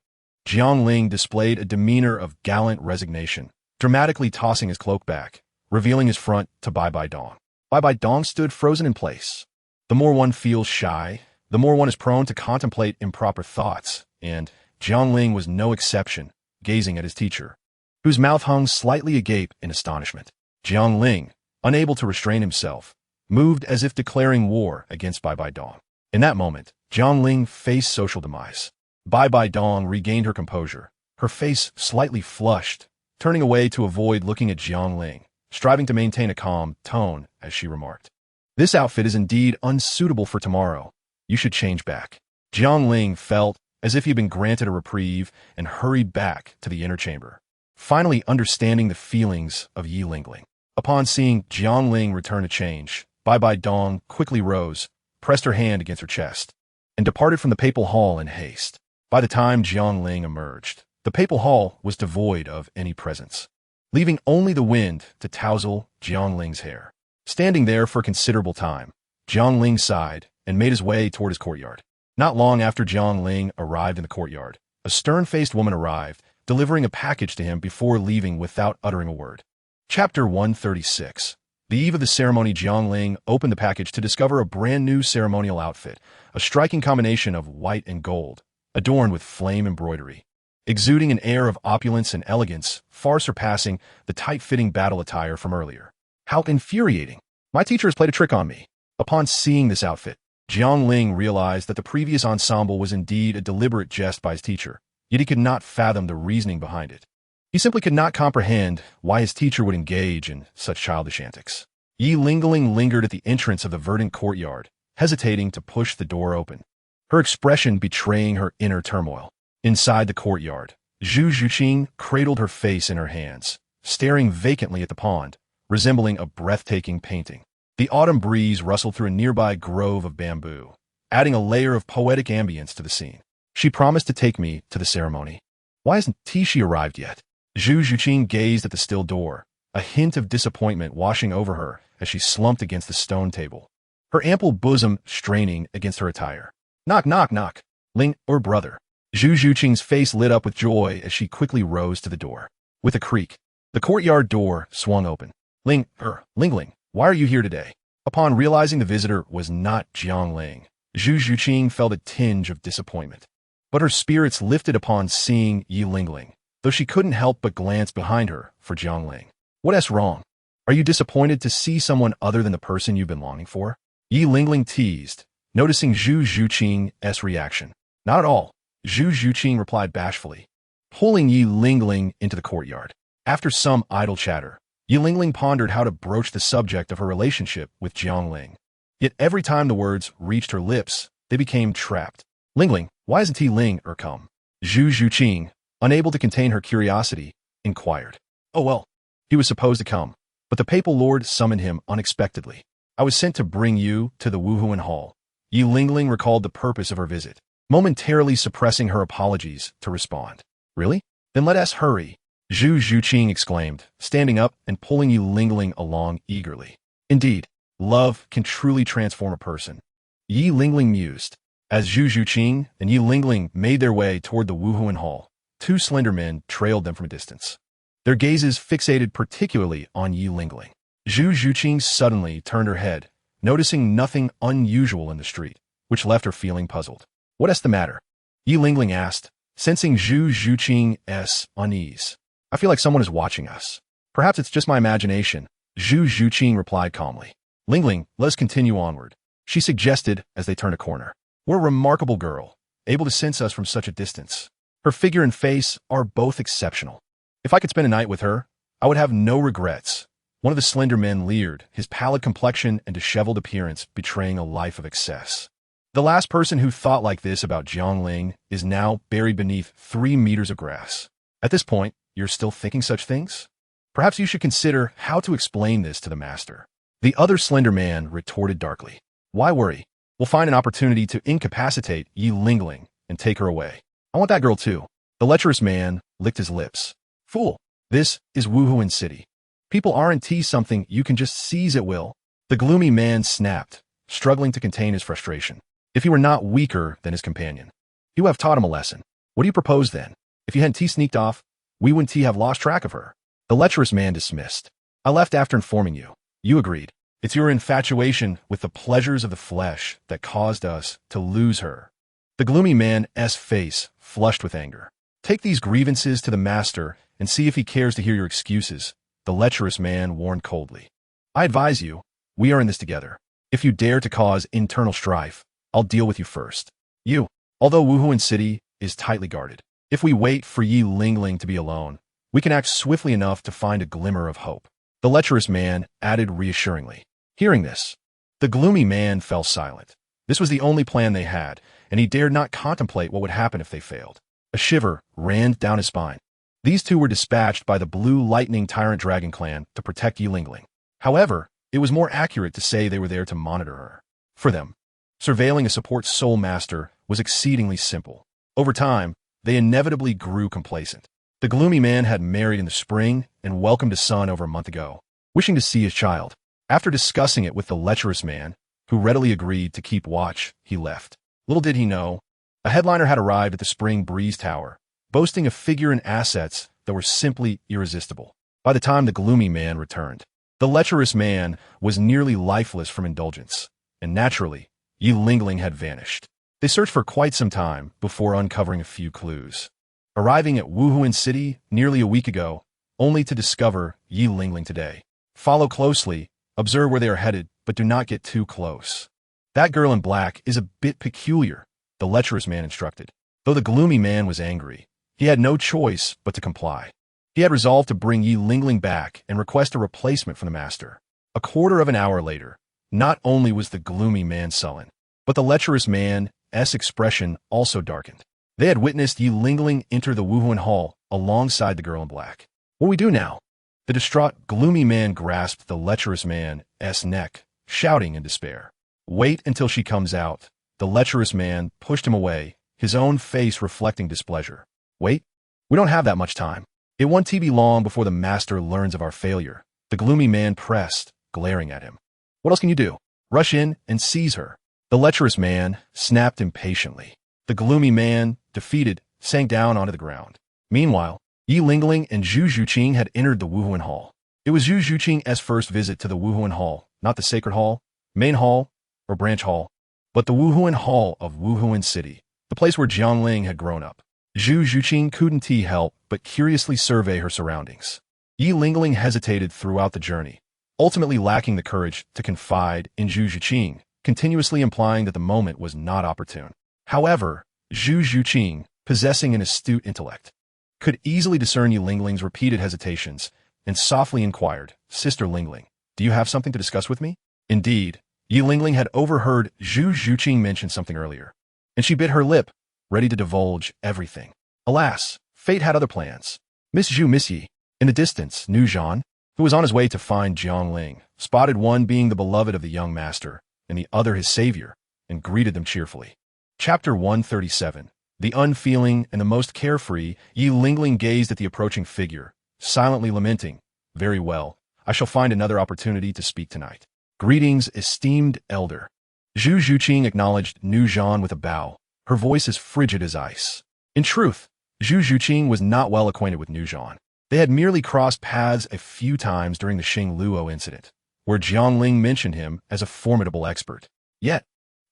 Jiangling displayed a demeanor of gallant resignation, dramatically tossing his cloak back, revealing his front to Bai Bai Dong. Bai Bai Dong stood frozen in place. The more one feels shy, the more one is prone to contemplate improper thoughts, and Jiangling was no exception, gazing at his teacher, whose mouth hung slightly agape in astonishment. Jiangling, unable to restrain himself, moved as if declaring war against Bai Bai Dong. In that moment, Jiangling faced social demise. Bai Bai Dong regained her composure, her face slightly flushed, turning away to avoid looking at Jiangling, striving to maintain a calm tone as she remarked, "This outfit is indeed unsuitable for tomorrow. You should change back." Jiangling felt as if he had been granted a reprieve and hurried back to the inner chamber, finally understanding the feelings of Yi Lingling. Upon seeing Jiangling return to change, Bai Bai Dong quickly rose, pressed her hand against her chest, and departed from the papal hall in haste. By the time Jiangling emerged, the papal hall was devoid of any presence, leaving only the wind to touzle Jiangling's hair. Standing there for a considerable time, Jiangling sighed and made his way toward his courtyard. Not long after Jiangling arrived in the courtyard, a stern-faced woman arrived, delivering a package to him before leaving without uttering a word. Chapter 136. The eve of the ceremony, Jiangling opened the package to discover a brand-new ceremonial outfit, a striking combination of white and gold, adorned with flame embroidery, exuding an air of opulence and elegance, far surpassing the tight-fitting battle attire from earlier. How infuriating! My teacher has played a trick on me. Upon seeing this outfit, Jiangling realized that the previous ensemble was indeed a deliberate jest by his teacher, yet he could not fathom the reasoning behind it. He simply could not comprehend why his teacher would engage in such childish antics. Yi Lingling lingered at the entrance of the verdant courtyard, hesitating to push the door open, her expression betraying her inner turmoil. Inside the courtyard, Zhu Zhuqing cradled her face in her hands, staring vacantly at the pond, resembling a breathtaking painting. The autumn breeze rustled through a nearby grove of bamboo, adding a layer of poetic ambience to the scene. She promised to take me to the ceremony. Why hasn't Tishi arrived yet? Zhu Zhuqing gazed at the still door, a hint of disappointment washing over her as she slumped against the stone table, her ample bosom straining against her attire. Knock, knock, knock. Ling, or brother. Zhu Zhuqing's face lit up with joy as she quickly rose to the door. With a creak, the courtyard door swung open. Lingling, why are you here today? Upon realizing the visitor was not Jiangling, Zhu Zhuqing felt a tinge of disappointment. But her spirits lifted upon seeing Yi Lingling, though she couldn't help but glance behind her for Jiangling. What's wrong? Are you disappointed to see someone other than the person you've been longing for? Yi Lingling teased, noticing Zhu Zhuqing's reaction. Not at all, Zhu Zhuqing replied bashfully, pulling Yi Lingling into the courtyard. After some idle chatter, Yi Lingling pondered how to broach the subject of her relationship with Jiangling. Yet every time the words reached her lips, they became trapped. Lingling, why hasn't he come? Zhu Zhuqing, unable to contain her curiosity, inquired. Oh well, he was supposed to come, but the papal lord summoned him unexpectedly. I was sent to bring you to the Wuhuan Hall. Yi Lingling recalled the purpose of her visit, momentarily suppressing her apologies to respond. Really? Then let us hurry, Zhu Zhuqing exclaimed, standing up and pulling Yi Lingling along eagerly. Indeed, love can truly transform a person, Yi Lingling mused. As Zhu Zhuqing and Yi Lingling made their way toward the Wuhuan Hall, two slender men trailed them from a distance, their gazes fixated particularly on Yi Lingling. Zhu Zhuqing suddenly turned her head, noticing nothing unusual in the street, which left her feeling puzzled. What's the matter? Yi Lingling asked, sensing Zhu Zhuqing's unease. I feel like someone is watching us. Perhaps it's just my imagination, Zhu Zhuqing replied calmly. Lingling, let's continue onward, she suggested as they turned a corner. We're a remarkable girl, able to sense us from such a distance. Her figure and face are both exceptional. If I could spend a night with her, I would have no regrets. One of the slender men leered, his pallid complexion and disheveled appearance betraying a life of excess. The last person who thought like this about Jiangling is now buried beneath 3 meters of grass. At this point, you're still thinking such things? Perhaps you should consider how to explain this to the master. The other slender man retorted darkly. Why worry? We'll find an opportunity to incapacitate Yi Lingling and take her away. I want that girl too. The lecherous man licked his lips. Fool, this is Wuhuan City. People aren't something you can just seize at will. The gloomy man snapped, struggling to contain his frustration. If he were not weaker than his companion, he would have taught him a lesson. What do you propose then? If you hadn't sneaked off, we wouldn't have lost track of her. The lecherous man dismissed. I left after informing you. You agreed. It's your infatuation with the pleasures of the flesh that caused us to lose her. The gloomy man's face flushed with anger. Take these grievances to the master and see if he cares to hear your excuses, the lecherous man warned coldly. I advise you, we are in this together. If you dare to cause internal strife, I'll deal with you first. You, although Wuhuan City is tightly guarded, if we wait for Yi Lingling to be alone, we can act swiftly enough to find a glimmer of hope. The lecherous man added reassuringly. Hearing this, the gloomy man fell silent. This was the only plan they had, and he dared not contemplate what would happen if they failed. A shiver ran down his spine. These two were dispatched by the Blue Lightning Tyrant Dragon Clan to protect Yi Lingling. However, it was more accurate to say they were there to monitor her. For them, surveilling a support soul master was exceedingly simple. Over time, they inevitably grew complacent. The gloomy man had married in the spring and welcomed a son over a month ago, wishing to see his child. After discussing it with the lecherous man, who readily agreed to keep watch, he left. Little did he know, a headliner had arrived at the Spring Breeze Tower, boasting a figure and assets that were simply irresistible. By the time the gloomy man returned, the lecherous man was nearly lifeless from indulgence, and naturally, Yi Lingling had vanished. They searched for quite some time before uncovering a few clues. Arriving at Wuhuan City nearly a week ago, only to discover Yi Lingling today. Follow closely, observe where they are headed, but do not get too close. That girl in black is a bit peculiar, the lecherous man instructed. Though the gloomy man was angry, he had no choice but to comply. He had resolved to bring Yi Lingling back and request a replacement from the master. A quarter of an hour later, not only was the gloomy man sullen, but the lecherous man's expression also darkened. They had witnessed Yi Lingling enter the Wuhuan Hall alongside the girl in black. What do we do now? The distraught gloomy man grasped the lecherous man's neck, shouting in despair. Wait until she comes out. The lecherous man pushed him away, his own face reflecting displeasure. Wait, we don't have that much time. It won't be long before the master learns of our failure. The gloomy man pressed, glaring at him. What else can you do? Rush in and seize her. The lecherous man snapped impatiently. The gloomy man, defeated, sank down onto the ground. Meanwhile, Yi Lingling and Zhu Zhuqing had entered the Wuhuan Hall. It was Zhu Zhuqing's first visit to the Wuhuan Hall, not the Sacred Hall, Main Hall, or Branch Hall, but the Wuhuan Hall of Wuhuan City, the place where Jiangling had grown up. Zhu Zhuqing couldn't help but curiously survey her surroundings. Yi Lingling hesitated throughout the journey, ultimately lacking the courage to confide in Zhu Zhuqing, continuously implying that the moment was not opportune. However, Zhu Zhuqing, possessing an astute intellect, could easily discern Yi Lingling's repeated hesitations and softly inquired, Sister Lingling, do you have something to discuss with me? Indeed, Yi Lingling had overheard Zhu Zhuqing mention something earlier, and she bit her lip, ready to divulge everything. Alas, fate had other plans. Miss Yi, in the distance, Nu Zhan, who was on his way to find Jiangling, spotted one being the beloved of the young master, and the other his savior, and greeted them cheerfully. Chapter 137. The unfeeling and the most carefree, Yi Lingling gazed at the approaching figure, silently lamenting, very well, I shall find another opportunity to speak tonight. Greetings, esteemed elder. Zhu Zhuqing acknowledged Nu Zhan with a bow, her voice as frigid as ice. In truth, Zhu Zhuqing was not well acquainted with Nu Zhan. They had merely crossed paths a few times during the Luo incident, where Jiangling mentioned him as a formidable expert. Yet,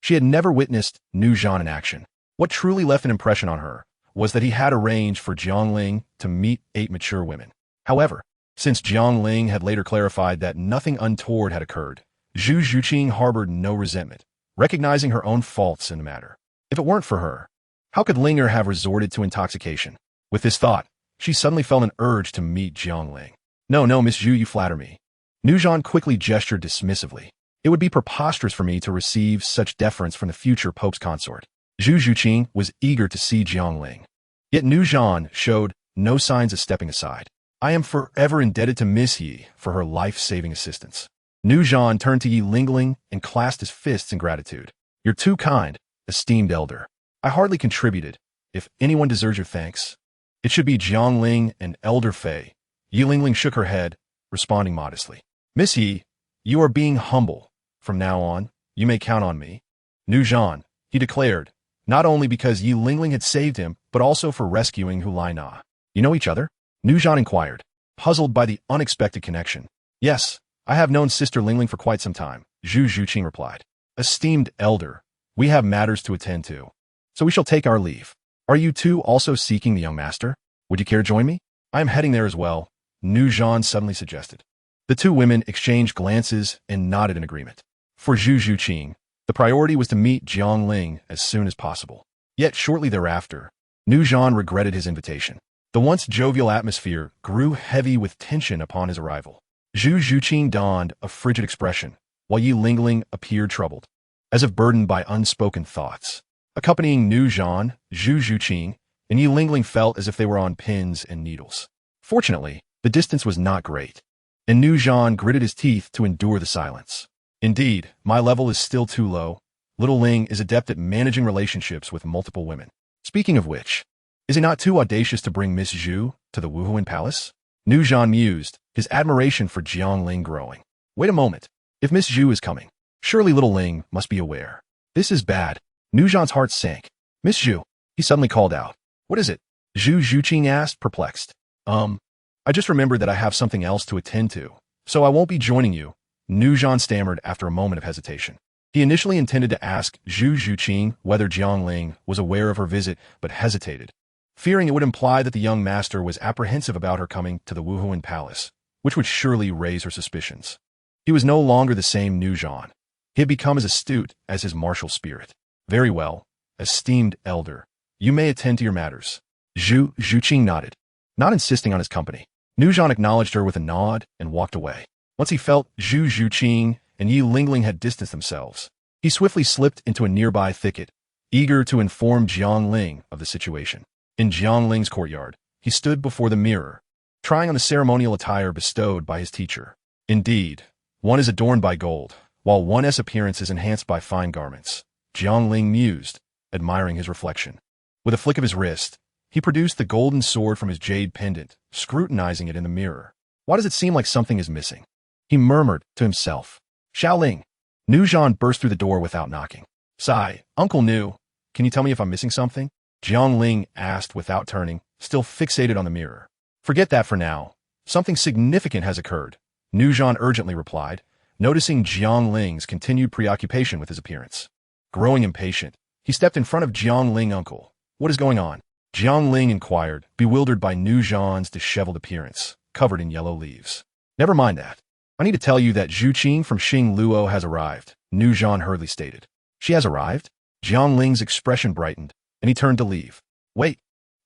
she had never witnessed Nu Zhan in action. What truly left an impression on her was that he had arranged for Jiangling to meet 8 mature women. However, since Jiangling had later clarified that nothing untoward had occurred, Zhu Zhuqing harbored no resentment, recognizing her own faults in the matter. If it weren't for her, how could Linger have resorted to intoxication? With this thought, she suddenly felt an urge to meet Jiangling. No, Miss Zhu, you flatter me. Nu Zhan quickly gestured dismissively. It would be preposterous for me to receive such deference from the future Pope's consort. Zhu Zhuqing was eager to see Jiangling. Yet Nu Zhan showed no signs of stepping aside. I am forever indebted to Miss Yi for her life-saving assistance. Nu Zhan turned to Yi Lingling and clasped his fists in gratitude. You're too kind, esteemed elder. I hardly contributed. If anyone deserves your thanks, it should be Jiangling and Elder Fei. Yi Lingling shook her head, responding modestly. Miss Yi, you are being humble. From now on, You may count on me. Nu Zhan, he declared, not only because Yi Lingling had saved him, but also for rescuing Hu Lai Na. You know each other? Nu Zhan inquired, puzzled by the unexpected connection. Yes, I have known Sister Lingling for quite some time, Zhu Zhuqing replied. Esteemed elder, we have matters to attend to, so we shall take our leave. Are you two also seeking the young master? Would you care to join me? I am heading there as well, Nu Zhan suddenly suggested. The two women exchanged glances and nodded in agreement. For Zhu Zhuqing, the priority was to meet Jiang Ling as soon as possible. Yet shortly thereafter, Nu Zhan regretted his invitation. The once jovial atmosphere grew heavy with tension upon his arrival. Zhu Zhuqing donned a frigid expression, while Yi Lingling appeared troubled, as if burdened by unspoken thoughts. Accompanying Nu Zhan, Zhu Zhuqing, and Yi Lingling felt as if they were on pins and needles. Fortunately, the distance was not great, and Nu Zhan gritted his teeth to endure the silence. Indeed, my level is still too low. Little Ling is adept at managing relationships with multiple women. Speaking of which, is it not too audacious to bring Miss Zhu to the Wuhuan Palace? Nu Zhan mused, his admiration for Jiang Ling growing. Wait a moment. If Miss Zhu is coming, surely Little Ling must be aware. This is bad. Nu Zhan's heart sank. Miss Zhu, he suddenly called out. What is it? Zhu Zhuqing asked, perplexed. I just remembered that I have something else to attend to, so I won't be joining you, Nu Zhan stammered after a moment of hesitation. He initially intended to ask Zhu Zhuqing whether Jiang Ling was aware of her visit, but hesitated, fearing it would imply that the young master was apprehensive about her coming to the Wuhuan Palace, which would surely raise her suspicions. He was no longer the same Nu Zhan. He had become as astute as his martial spirit. Very well, esteemed elder. You may attend to your matters. Zhu Zhuqing nodded, not insisting on his company. Nu Zhan acknowledged her with a nod and walked away. Once he felt Zhu Zhuqing and Yi Lingling had distanced themselves, he swiftly slipped into a nearby thicket, eager to inform Jiang Ling of the situation. In Jiang Ling's courtyard, he stood before the mirror, trying on the ceremonial attire bestowed by his teacher. Indeed, one is adorned by gold, while one's appearance is enhanced by fine garments. Jiang Ling mused, admiring his reflection. With a flick of his wrist, he produced the golden sword from his jade pendant, scrutinizing it in the mirror. Why does it seem like something is missing? He murmured to himself. Xiaoling. Nu Zhan burst through the door without knocking. Sigh, Uncle Nu, can you tell me if I'm missing something? Jiang Ling asked without turning, still fixated on the mirror. Forget that for now. Something significant has occurred, Nu Zhan urgently replied, noticing Jiang Ling's continued preoccupation with his appearance. Growing impatient, he stepped in front of Jiang Ling. Uncle, what is going on? Jiang Ling inquired, bewildered by Nu Zhan's disheveled appearance, covered in yellow leaves. Never mind that. I need to tell you that Zhu Qing from Xing Luo has arrived, Nu Zhan hurriedly stated. She has arrived? Jiang Ling's expression brightened, and he turned to leave. Wait,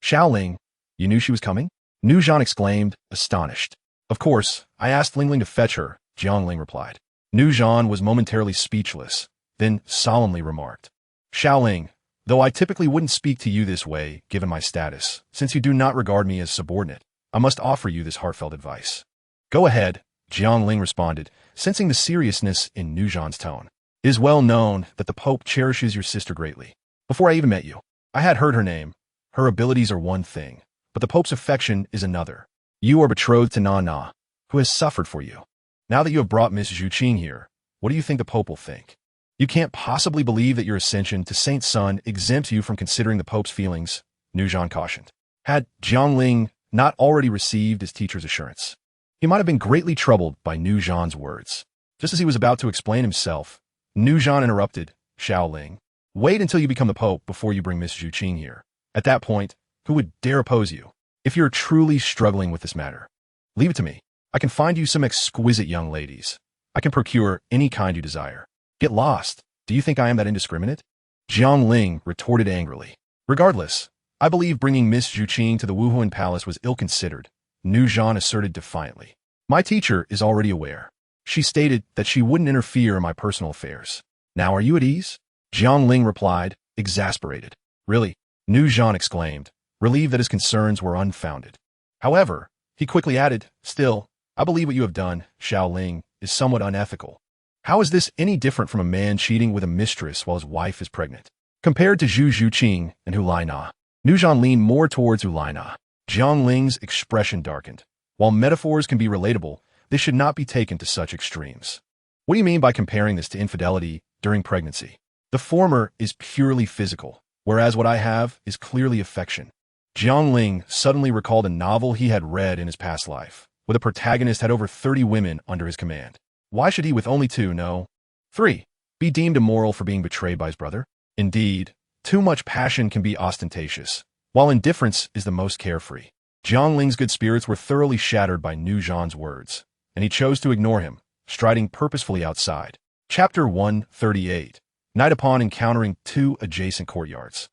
Xiaoling, you knew she was coming? Nu Zhan exclaimed, astonished. Of course, I asked Lingling to fetch her, Jiang Ling replied. Nu Zhan was momentarily speechless, then solemnly remarked. Xiaoling, though I typically wouldn't speak to you this way, given my status, since you do not regard me as subordinate, I must offer you this heartfelt advice. Go ahead, Jiang Ling responded, sensing the seriousness in Nu Zhan's tone. It is well known that the Pope cherishes your sister greatly. Before I even met you, I had heard her name. Her abilities are one thing, but the Pope's affection is another. You are betrothed to Nana, who has suffered for you. Now that you have brought Miss Zhuqing here, what do you think the Pope will think? You can't possibly believe that your ascension to Saint Sun exempts you from considering the Pope's feelings, Nu Zhan cautioned. Had Jiang Ling not already received his teacher's assurance, he might have been greatly troubled by Nu Zhan's words. Just as he was about to explain himself, Nu Zhan interrupted, Xiaoling, wait until you become the Pope before you bring Miss Zhuqing here. At that point, who would dare oppose you? If you're truly struggling with this matter, leave it to me. I can find you some exquisite young ladies. I can procure any kind you desire. Get lost. Do you think I am that indiscriminate? Jiang Ling retorted angrily. Regardless, I believe bringing Miss Zhuqing to the Wuhuan Palace was ill-considered, Nu Zhan asserted defiantly. My teacher is already aware. She stated that she wouldn't interfere in my personal affairs. Now are you at ease? Jiang Ling replied, exasperated. Really? Nu Zhan exclaimed, relieved that his concerns were unfounded. However, he quickly added, still, I believe what you have done, Xiaoling, is somewhat unethical. How is this any different from a man cheating with a mistress while his wife is pregnant? Compared to Zhu Zhuqing and Hu Lai Na, Nu Zhan leaned more towards Hu Lai Na. Jiang Ling's expression darkened. While metaphors can be relatable, they should not be taken to such extremes. What do you mean by comparing this to infidelity during pregnancy. The former is purely physical, whereas what I have is clearly affection. Jiang Ling suddenly recalled a novel he had read in his past life, where the protagonist had over 30 women under his command. Why should he, with only 2, no 3, be deemed immoral for being betrayed by his brother? Indeed, too much passion can be ostentatious, while indifference is the most carefree. Jiang Ling's good spirits were thoroughly shattered by Nu Zhan's words, and he chose to ignore him, striding purposefully outside. Chapter 138. Night upon encountering 2 adjacent courtyards.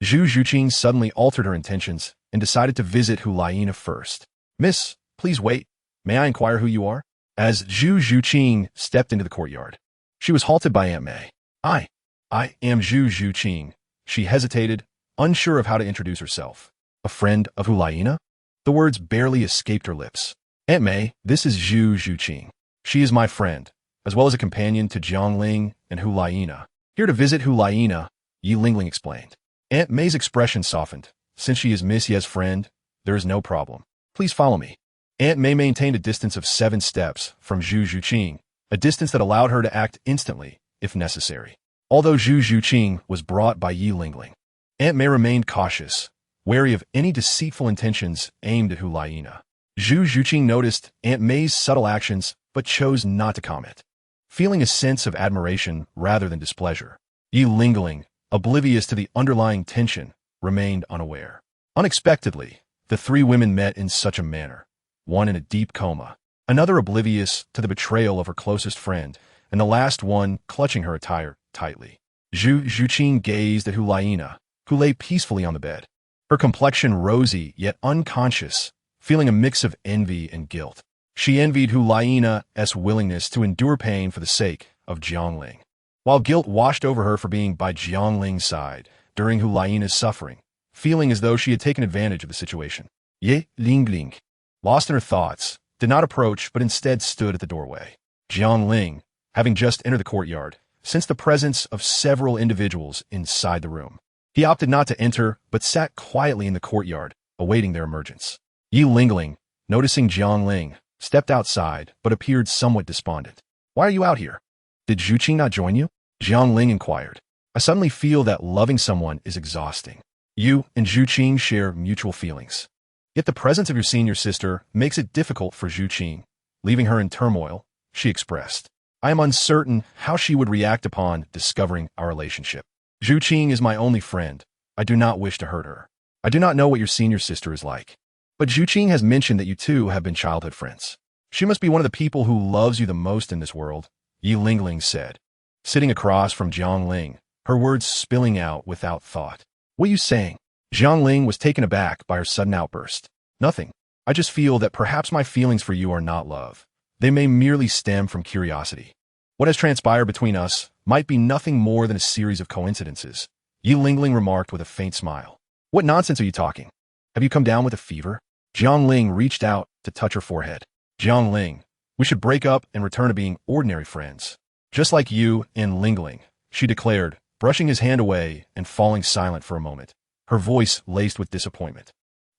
Zhu Zhuqing suddenly altered her intentions and decided to visit Hulaina first. Miss, please wait. May I inquire who you are? As Zhu Zhuqing stepped into the courtyard, she was halted by Aunt May. I am Zhu Zhuqing. She hesitated, unsure of how to introduce herself. A friend of Hulaina? The words barely escaped her lips. Aunt May, this is Zhu Zhuqing. She is my friend, as well as a companion to Jiang Ling and Hulaina. Here to visit Hulaina, Yi Lingling explained. Aunt May's expression softened. Since she is Miss Ye's friend, there is no problem. Please follow me. Aunt May maintained a distance of 7 steps from Zhu Zhuqing, a distance that allowed her to act instantly, if necessary. Although Zhu Zhuqing was brought by Yi Lingling, Aunt May remained cautious, wary of any deceitful intentions aimed at Hulaina. Zhu Zhuqing noticed Aunt May's subtle actions, but chose not to comment, feeling a sense of admiration rather than displeasure. Yi Lingling, oblivious to the underlying tension, remained unaware. Unexpectedly, the 3 women met in such a manner, one in a deep coma, another oblivious to the betrayal of her closest friend, and the last one clutching her attire tightly. Zhu Zhuqing gazed at Hulaina, who lay peacefully on the bed, her complexion rosy yet unconscious, feeling a mix of envy and guilt. She envied Hulaina's willingness to endure pain for the sake of Jiang Ling, while guilt washed over her for being by Jiang Ling's side during Hulaina's suffering, feeling as though she had taken advantage of the situation. Ye Lingling, lost in her thoughts, did not approach but instead stood at the doorway. Jiang Ling, having just entered the courtyard, sensed the presence of several individuals inside the room. He opted not to enter but sat quietly in the courtyard, awaiting their emergence. Yi Lingling, noticing Jiang Ling, stepped outside but appeared somewhat despondent. Why are you out here? Did Zhuqing not join you? Jiang Ling inquired. I suddenly feel that loving someone is exhausting. You and Zhuqing share mutual feelings. Yet the presence of your senior sister makes it difficult for Zhuqing. Leaving her in turmoil, she expressed. I am uncertain how she would react upon discovering our relationship. Zhuqing is my only friend. I do not wish to hurt her. I do not know what your senior sister is like. But Zhuqing has mentioned that you two have been childhood friends. She must be one of the people who loves you the most in this world, Yi Lingling said, sitting across from Jiang Ling, her words spilling out without thought. What are you saying? Jiang Ling was taken aback by her sudden outburst. Nothing. I just feel that perhaps my feelings for you are not love. They may merely stem from curiosity. What has transpired between us might be nothing more than a series of coincidences, Yi Lingling remarked with a faint smile. What nonsense are you talking? Have you come down with a fever? Jiang Ling reached out to touch her forehead. Jiang Ling, we should break up and return to being ordinary friends. Just like you and Lingling, she declared, brushing his hand away and falling silent for a moment, her voice laced with disappointment.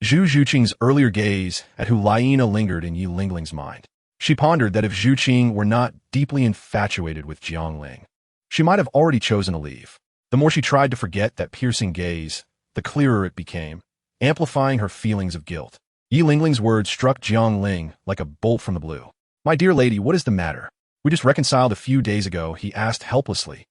Zhu Zhuqing's earlier gaze at Hulaina lingered in Yi Lingling's mind. She pondered that if Zhuqing were not deeply infatuated with Jiang Ling, she might have already chosen to leave. The more she tried to forget that piercing gaze, the clearer it became, amplifying her feelings of guilt. Yi Lingling's words struck Jiang Ling like a bolt from the blue. My dear lady, what is the matter? We just reconciled a few days ago, he asked helplessly.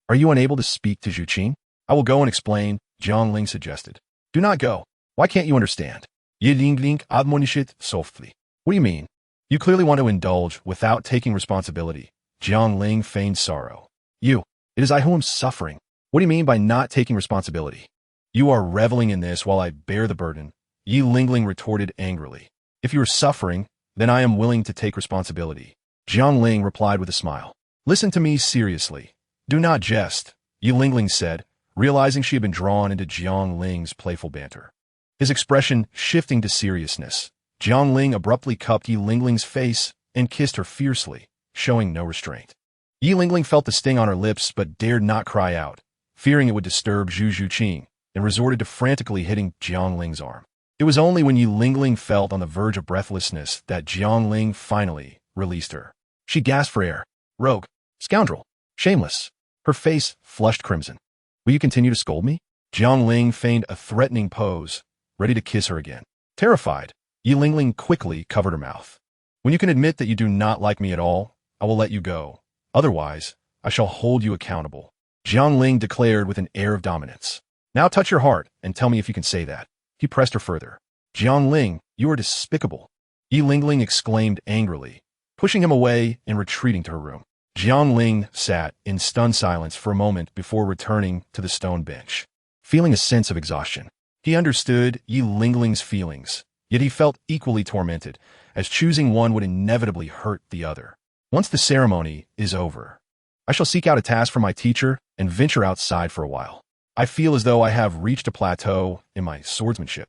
Are you unable to speak to Zhuqing? I will go and explain, Jiang Ling suggested. Do not go. Why can't you understand? Yi Lingling admonished softly. What do you mean? You clearly want to indulge without taking responsibility. Jiang Ling feigned sorrow. It is I who am suffering. What do you mean by not taking responsibility? You are reveling in this while I bear the burden, Yi Lingling retorted angrily. If you are suffering, then I am willing to take responsibility. Jiang Ling replied with a smile. Listen to me seriously. Do not jest, Yi Lingling said, realizing she had been drawn into Jiang Ling's playful banter. His expression shifting to seriousness, Jiang Ling abruptly cupped Yi Lingling's face and kissed her fiercely, showing no restraint. Yi Lingling felt the sting on her lips but dared not cry out, fearing it would disturb Zhu Zhuqing, and resorted to frantically hitting Jiang Ling's arm. It was only when Yi Lingling felt on the verge of breathlessness that Jiang Ling finally released her. She gasped for air. Rogue, scoundrel, shameless. Her face flushed crimson. Will you continue to scold me? Jiangling feigned a threatening pose, ready to kiss her again. Terrified, Yi Lingling quickly covered her mouth. When you can admit that you do not like me at all, I will let you go. Otherwise, I shall hold you accountable. Jiangling declared with an air of dominance. Now touch your heart and tell me if you can say that. He pressed her further. Jiangling, you are despicable. Yi Lingling exclaimed angrily, pushing him away and retreating to her room. Jiangling sat in stunned silence for a moment before returning to the stone bench, feeling a sense of exhaustion. He understood Yi Lingling's feelings, yet he felt equally tormented, as choosing one would inevitably hurt the other. Once the ceremony is over, I shall seek out a task from my teacher and venture outside for a while. I feel as though I have reached a plateau in my swordsmanship,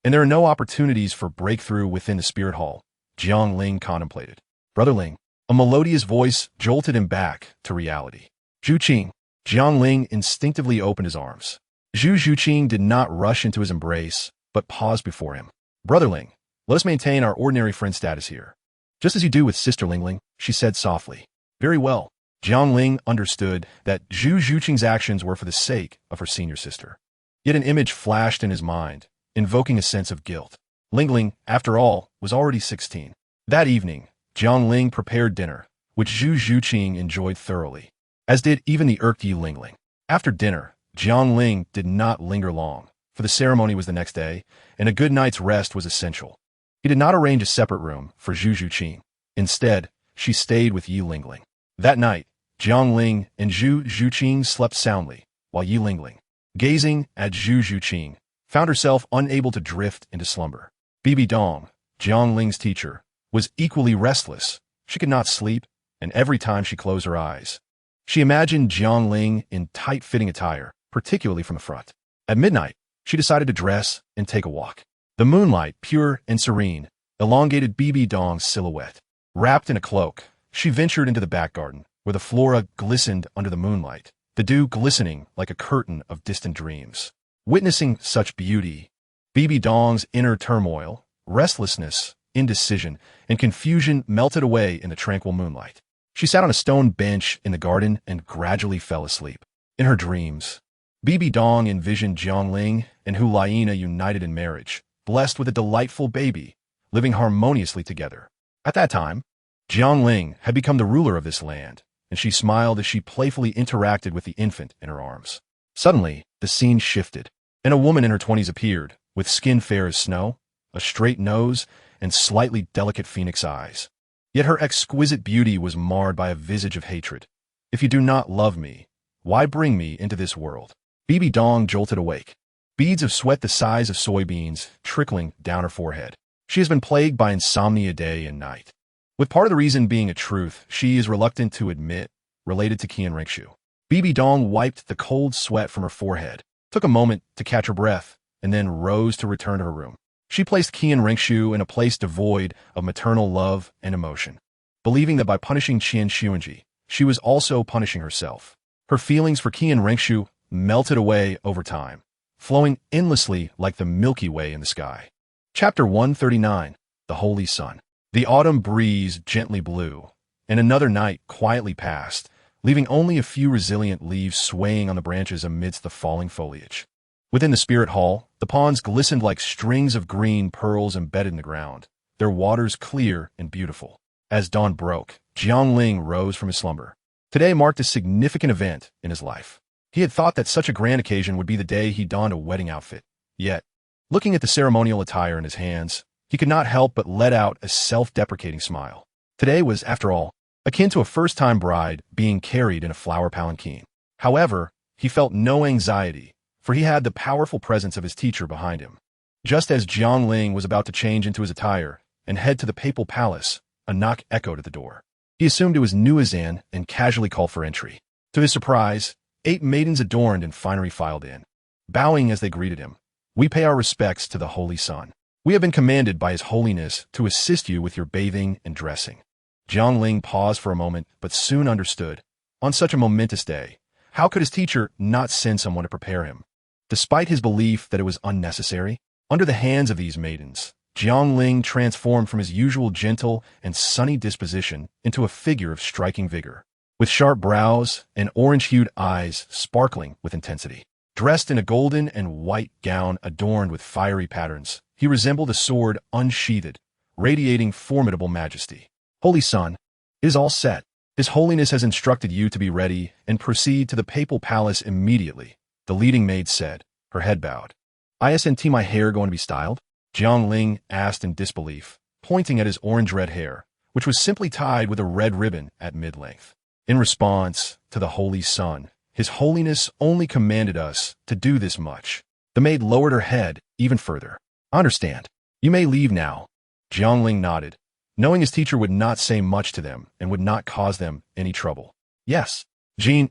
and there are no opportunities for breakthrough within the spirit hall, Jiangling contemplated. Brother Ling, a melodious voice jolted him back to reality. Zhu Qing. Jiangling instinctively opened his arms. Zhu Qing did not rush into his embrace, but paused before him. Brother Ling, let us maintain our ordinary friend status here. Just as you do with Sister Lingling, she said softly. Very well. Jiangling understood that Zhu Qing's actions were for the sake of her senior sister. Yet an image flashed in his mind, invoking a sense of guilt. Lingling, after all, was already 16. That evening, Jiangling prepared dinner, which Zhu Qing enjoyed thoroughly, as did even the irked Yi Lingling. After dinner, Jiangling did not linger long, for the ceremony was the next day, and a good night's rest was essential. He did not arrange a separate room for Zhu Qing. Instead, she stayed with Yi Lingling. That night, Jiangling and Zhu Qing slept soundly, while Yi Lingling, gazing at Zhu Qing, found herself unable to drift into slumber. Bibi Dong, Jiangling's teacher, was equally restless. She could not sleep, and every time she closed her eyes, she imagined Jiangling in tight-fitting attire, particularly from the front. At midnight, she decided to dress and take a walk. The moonlight, pure and serene, elongated Bibi Dong's silhouette. Wrapped in a cloak, she ventured into the back garden, where the flora glistened under the moonlight, the dew glistening like a curtain of distant dreams. Witnessing such beauty, Bibi Dong's inner turmoil, restlessness, indecision, and confusion melted away in the tranquil moonlight. She sat on a stone bench in the garden and gradually fell asleep. In her dreams, Bibi Dong envisioned Jiangling and Hu Laina united in marriage, blessed with a delightful baby, living harmoniously together. At that time, Jiangling had become the ruler of this land, and she smiled as she playfully interacted with the infant in her arms. Suddenly, the scene shifted, and a woman in her 20s appeared, with skin fair as snow, a straight nose, and slightly delicate phoenix eyes. Yet her exquisite beauty was marred by a visage of hatred. If you do not love me, why bring me into this world? Bibi Dong jolted awake, beads of sweat the size of soybeans trickling down her forehead. She has been plagued by insomnia day and night, with part of the reason being a truth she is reluctant to admit, related to Qian Ringshu. Bibi Dong wiped the cold sweat from her forehead, took a moment to catch her breath, and then rose to return to her room. She placed Qian Ringshu in a place devoid of maternal love and emotion, believing that by punishing Qian Xuanji, she was also punishing herself. Her feelings for Qian Ringshu melted away over time, flowing endlessly like the Milky Way in the sky. Chapter 139, The Holy Sun. The autumn breeze gently blew, and another night quietly passed, leaving only a few resilient leaves swaying on the branches amidst the falling foliage. Within the spirit hall, the ponds glistened like strings of green pearls embedded in the ground, their waters clear and beautiful. As dawn broke, Jiangling rose from his slumber. Today marked a significant event in his life. He had thought that such a grand occasion would be the day he donned a wedding outfit. Yet, looking at the ceremonial attire in his hands, he could not help but let out a self-deprecating smile. Today was, after all, akin to a first-time bride being carried in a flower palanquin. However, he felt no anxiety, for he had the powerful presence of his teacher behind him. Just as Jiangling was about to change into his attire and head to the papal palace, a knock echoed at the door. He assumed it was Nuazan and casually called for entry. To his surprise, 8 maidens adorned in finery filed in. Bowing as they greeted him, "We pay our respects to the Holy Sun. We have been commanded by His Holiness to assist you with your bathing and dressing." Jiangling paused for a moment, but soon understood. On such a momentous day, how could his teacher not send someone to prepare him? Despite his belief that it was unnecessary, under the hands of these maidens, Jiangling transformed from his usual gentle and sunny disposition into a figure of striking vigor. with sharp brows and orange-hued eyes sparkling with intensity. Dressed in a golden and white gown adorned with fiery patterns, he resembled a sword unsheathed, radiating formidable majesty. Holy Son, it is all set. His Holiness has instructed you to be ready and proceed to the papal palace immediately, the leading maid said, her head bowed. Isn't my hair going to be styled? Jiang Ling asked in disbelief, pointing at his orange-red hair, which was simply tied with a red ribbon at mid-length. In response to the Holy Son, His Holiness only commanded us to do this much. The maid lowered her head even further. I understand. You may leave now. Jiang Ling nodded, knowing his teacher would not say much to them and would not cause them any trouble. Yes. Jiang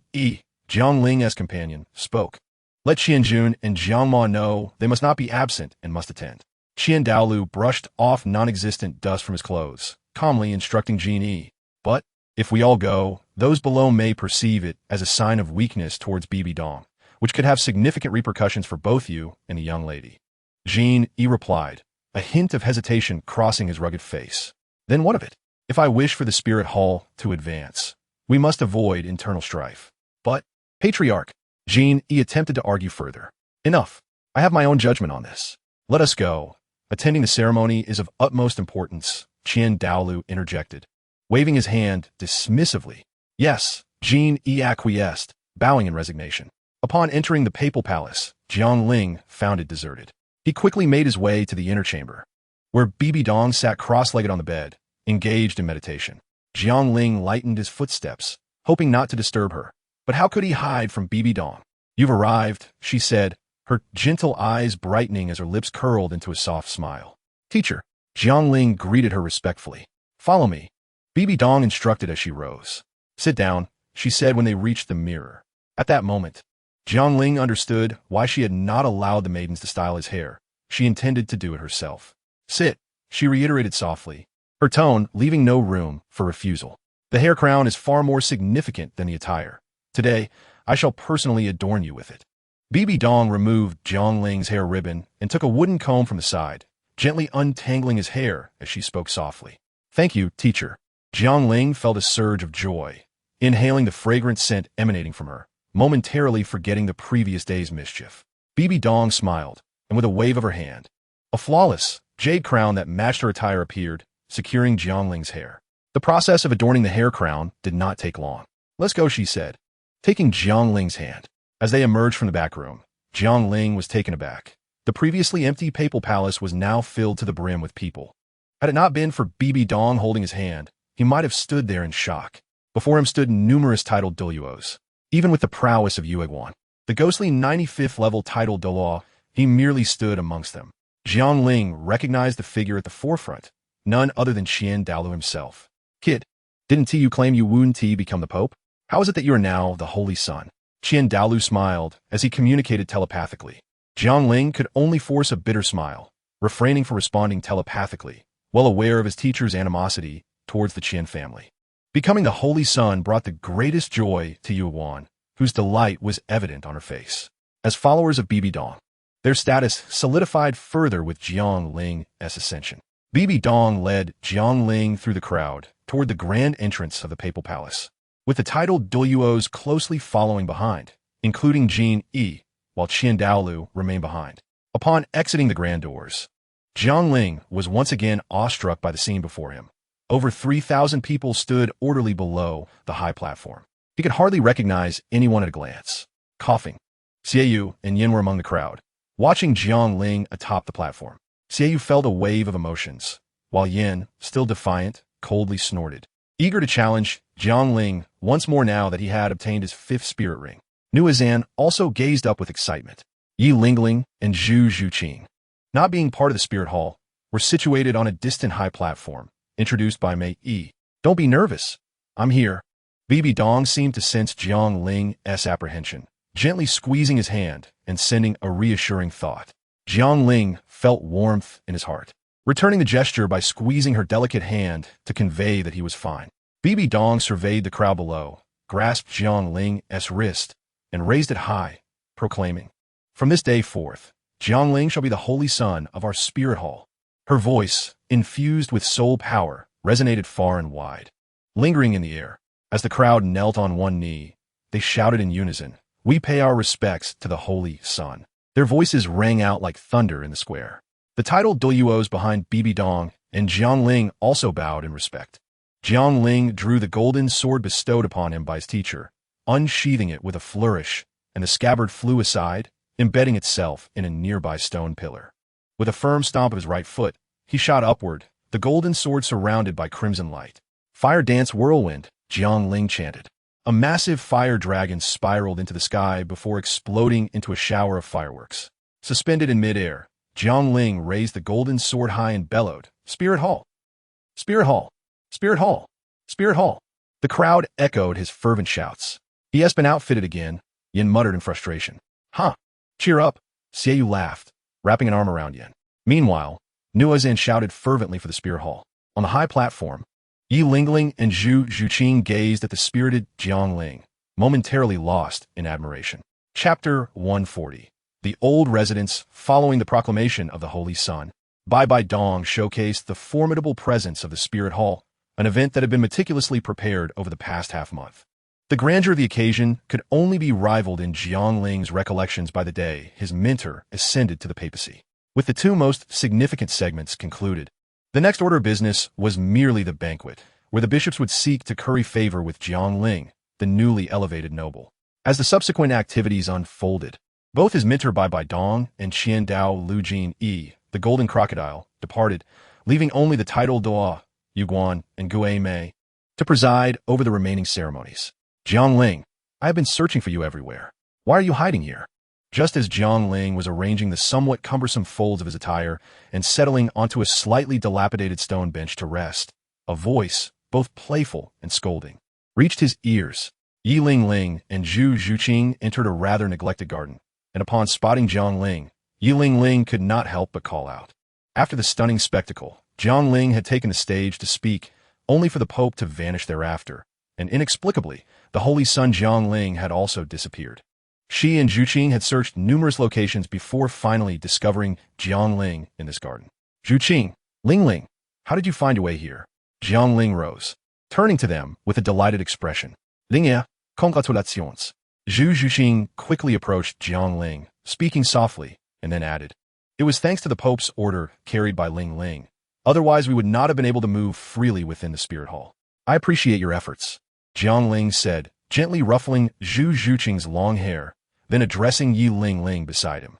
Ling's companion, spoke. Let Qianjun and Jiang Ma know they must not be absent and must attend. Qian Douluo brushed off non-existent dust from his clothes, calmly instructing Jiang. But, if we all go, those below may perceive it as a sign of weakness towards Bibi Dong, which could have significant repercussions for both you and the young lady. Jiang replied, a hint of hesitation crossing his rugged face. Then what of it? If I wish for the spirit hall to advance, we must avoid internal strife. But, Patriarch, Jiang attempted to argue further. Enough. I have my own judgment on this. Let us go. Attending the ceremony is of utmost importance, Qian Douluo interjected, waving his hand dismissively. Yes, Jiang acquiesced, bowing in resignation. Upon entering the papal palace, Jiang Ling found it deserted. He quickly made his way to the inner chamber, where Bibi Dong sat cross-legged on the bed, engaged in meditation. Jiang Ling lightened his footsteps, hoping not to disturb her. But how could he hide from Bibi Dong? You've arrived, she said, her gentle eyes brightening as her lips curled into a soft smile. Teacher, Jiang Ling greeted her respectfully. Follow me. Bibi Dong instructed as she rose. Sit down, she said when they reached the mirror. At that moment, Jiang Ling understood why she had not allowed the maidens to style his hair. She intended to do it herself. Sit, she reiterated softly, her tone leaving no room for refusal. The hair crown is far more significant than the attire. Today, I shall personally adorn you with it. Bibi Dong removed Jiang Ling's hair ribbon and took a wooden comb from the side, gently untangling his hair as she spoke softly. Thank you, teacher. Jiang Ling felt a surge of joy, inhaling the fragrant scent emanating from her, momentarily forgetting the previous day's mischief. Bibi Dong smiled, and with a wave of her hand, a flawless jade crown that matched her attire appeared, securing Jiang Ling's hair. The process of adorning the hair crown did not take long. Let's go, she said, taking Jiang Ling's hand. As they emerged from the back room, Jiang Ling was taken aback. The previously empty papal palace was now filled to the brim with people. Had it not been for Bibi Dong holding his hand, he might have stood there in shock. Before him stood numerous titled Douluos. Even with the prowess of Yueguan, the ghostly 95th level titled Douluo, he merely stood amongst them. Jiang Ling recognized the figure at the forefront, none other than Qian Douluo himself. Kid, didn't you claim you wouldn't become the Pope? How is it that you are now the Holy Son? Qian Douluo smiled as he communicated telepathically. Jiang Ling could only force a bitter smile, refraining from responding telepathically, well aware of his teacher's animosity towards the Qian family. Becoming the Holy Son brought the greatest joy to Yuan, whose delight was evident on her face. As followers of Bibi Dong, their status solidified further with Jiang Ling's ascension. Bibi Dong led Jiang Ling through the crowd toward the grand entrance of the papal palace, with the titled Douluos closely following behind, including Jiang, while Qian Douluo remained behind. Upon exiting the grand doors, Jiang Ling was once again awestruck by the scene before him. Over 3,000 people stood orderly below the high platform. He could hardly recognize anyone at a glance. Coughing, Xiaoyu and Yin were among the crowd, watching Jiang Ling atop the platform. Xiaoyu felt a wave of emotions, while Yin, still defiant, coldly snorted. Eager to challenge Jiang Ling once more now that he had obtained his 5th spirit ring. Nuizan also gazed up with excitement. Yi Lingling and Zhu Zhuqing, not being part of the spirit hall, were situated on a distant high platform, introduced by Mei Yi. Don't be nervous. I'm here. Bibi Dong seemed to sense Jiang Ling's apprehension, gently squeezing his hand and sending a reassuring thought. Jiang Ling felt warmth in his heart, returning the gesture by squeezing her delicate hand to convey that he was fine. Bibi Dong surveyed the crowd below, grasped Jiang Ling's wrist, and raised it high, proclaiming, From this day forth, Jiang Ling shall be the Holy Son of our spirit hall. Her voice, infused with soul power, resonated far and wide, lingering in the air. As the crowd knelt on one knee, they shouted in unison, "We pay our respects to the Holy Sun." Their voices rang out like thunder in the square. The titled Douluos behind Bibi Dong and Jiang Ling also bowed in respect. Jiang Ling drew the golden sword bestowed upon him by his teacher, unsheathing it with a flourish, and the scabbard flew aside, embedding itself in a nearby stone pillar. With a firm stomp of his right foot, he shot upward, the golden sword surrounded by crimson light. "Fire dance whirlwind," Jiang Ling chanted. A massive fire dragon spiraled into the sky before exploding into a shower of fireworks. Suspended in midair, Jiang Ling raised the golden sword high and bellowed, "Spirit Hall! Spirit Hall! Spirit Hall! Spirit Hall!" The crowd echoed his fervent shouts. "He has been outfitted again," Yin muttered in frustration. "Huh! Cheer up!" Xiaoyu laughed, wrapping an arm around Yin. Meanwhile, Nuazan shouted fervently for the Spirit Hall. On the high platform, Yi Lingling and Zhu Zhuqing gazed at the spirited Jiang Ling, momentarily lost in admiration. Chapter 140. The Old Residence following the proclamation of the Holy Sun. Bai Dong showcased the formidable presence of the Spirit Hall, an event that had been meticulously prepared over the past half-month. The grandeur of the occasion could only be rivaled in Jiang Ling's recollections by the day his mentor ascended to the papacy. With the two most significant segments concluded, the next order of business was merely the banquet, where the bishops would seek to curry favor with Jiang Ling, the newly elevated noble. As the subsequent activities unfolded, both his mentor Bai Dong and Qian Dao Lujin Yi, the golden crocodile, departed, leaving only the title Doa, Yuguan, and Gue Mei to preside over the remaining ceremonies. "Jiang Ling, I have been searching for you everywhere. Why are you hiding here?" Just as Jiang Ling was arranging the somewhat cumbersome folds of his attire and settling onto a slightly dilapidated stone bench to rest, a voice, both playful and scolding, reached his ears. Yi Ling and Zhu Zhuqing entered a rather neglected garden, and upon spotting Jiang Ling, Yi Ling could not help but call out. After the stunning spectacle, Jiang Ling had taken the stage to speak, only for the Pope to vanish thereafter, and inexplicably, the Holy Sun Jiang Ling had also disappeared. Shi and Zhuqing had searched numerous locations before finally discovering Jiang Ling in this garden. "Zhuqing, Ling, how did you find your way here?" Jiang Ling rose, turning to them with a delighted expression. "Ling, congratulations." Zhu Zhuqing quickly approached Jiang Ling, speaking softly, and then added, "It was thanks to the Pope's order carried by Ling. Otherwise, we would not have been able to move freely within the Spirit Hall. I appreciate your efforts," Jiang Ling said, gently ruffling Zhu Zhuqing's long hair, then addressing Yi Ling beside him.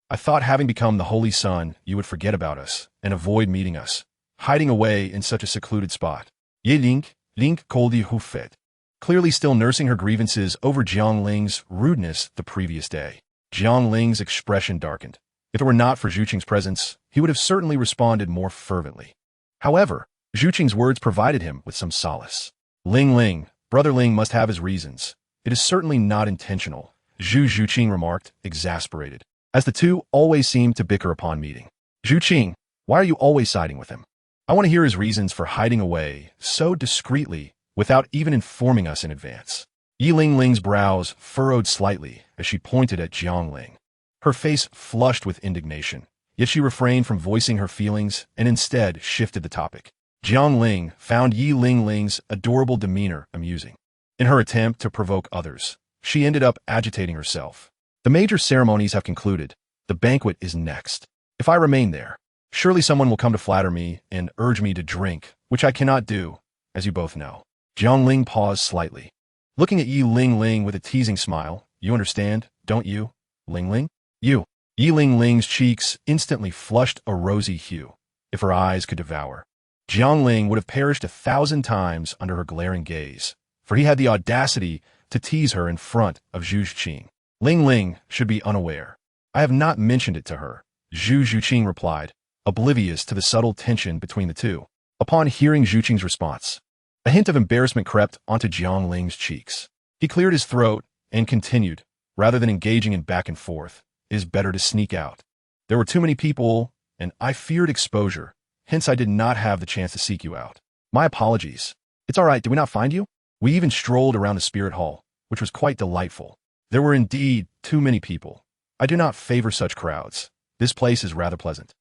I thought having become the Holy Sun, you would forget about us and avoid meeting us, hiding away in such a secluded spot." Yi Ling Koldi Hufet, clearly still nursing her grievances over Jiang Ling's rudeness the previous day. Jiang Ling's expression darkened. If it were not for Zhuqing's presence, he would have certainly responded more fervently. However, Zhuqing's words provided him with some solace. Ling, Brother Ling must have his reasons. It is certainly not intentional," Zhu Zhuqing remarked, exasperated, as the two always seemed to bicker upon meeting. "Zhuqing, why are you always siding with him? I want to hear his reasons for hiding away so discreetly without even informing us in advance." Yi Ling's brows furrowed slightly as she pointed at Jiang Ling. Her face flushed with indignation, yet she refrained from voicing her feelings and instead shifted the topic. Jiang Ling found Yi Ling's adorable demeanor amusing. In her attempt to provoke others, she ended up agitating herself. "The major ceremonies have concluded. The banquet is next. If I remain there, surely someone will come to flatter me and urge me to drink, which I cannot do, as you both know." Jiang Ling paused slightly, looking at Yi Ling with a teasing smile. "You understand, don't you, Ling? You." Yi Ling's cheeks instantly flushed a rosy hue. If her eyes could devour, Jiang Ling would have perished 1,000 times under her glaring gaze, for he had the audacity to tease her in front of Zhu Zhuqing. Ling should be unaware. "I have not mentioned it to her," Zhu Zhuqing replied, oblivious to the subtle tension between the two. Upon hearing Zhuqing's response, a hint of embarrassment crept onto Jiang Ling's cheeks. He cleared his throat and continued, rather than engaging in back and forth, "It is better to sneak out. There were too many people, and I feared exposure. Hence, I did not have the chance to seek you out. My apologies. It's all right, did we not find you? We even strolled around the Spirit Hall, which was quite delightful. There were indeed too many people. I do not favor such crowds. This place is rather pleasant."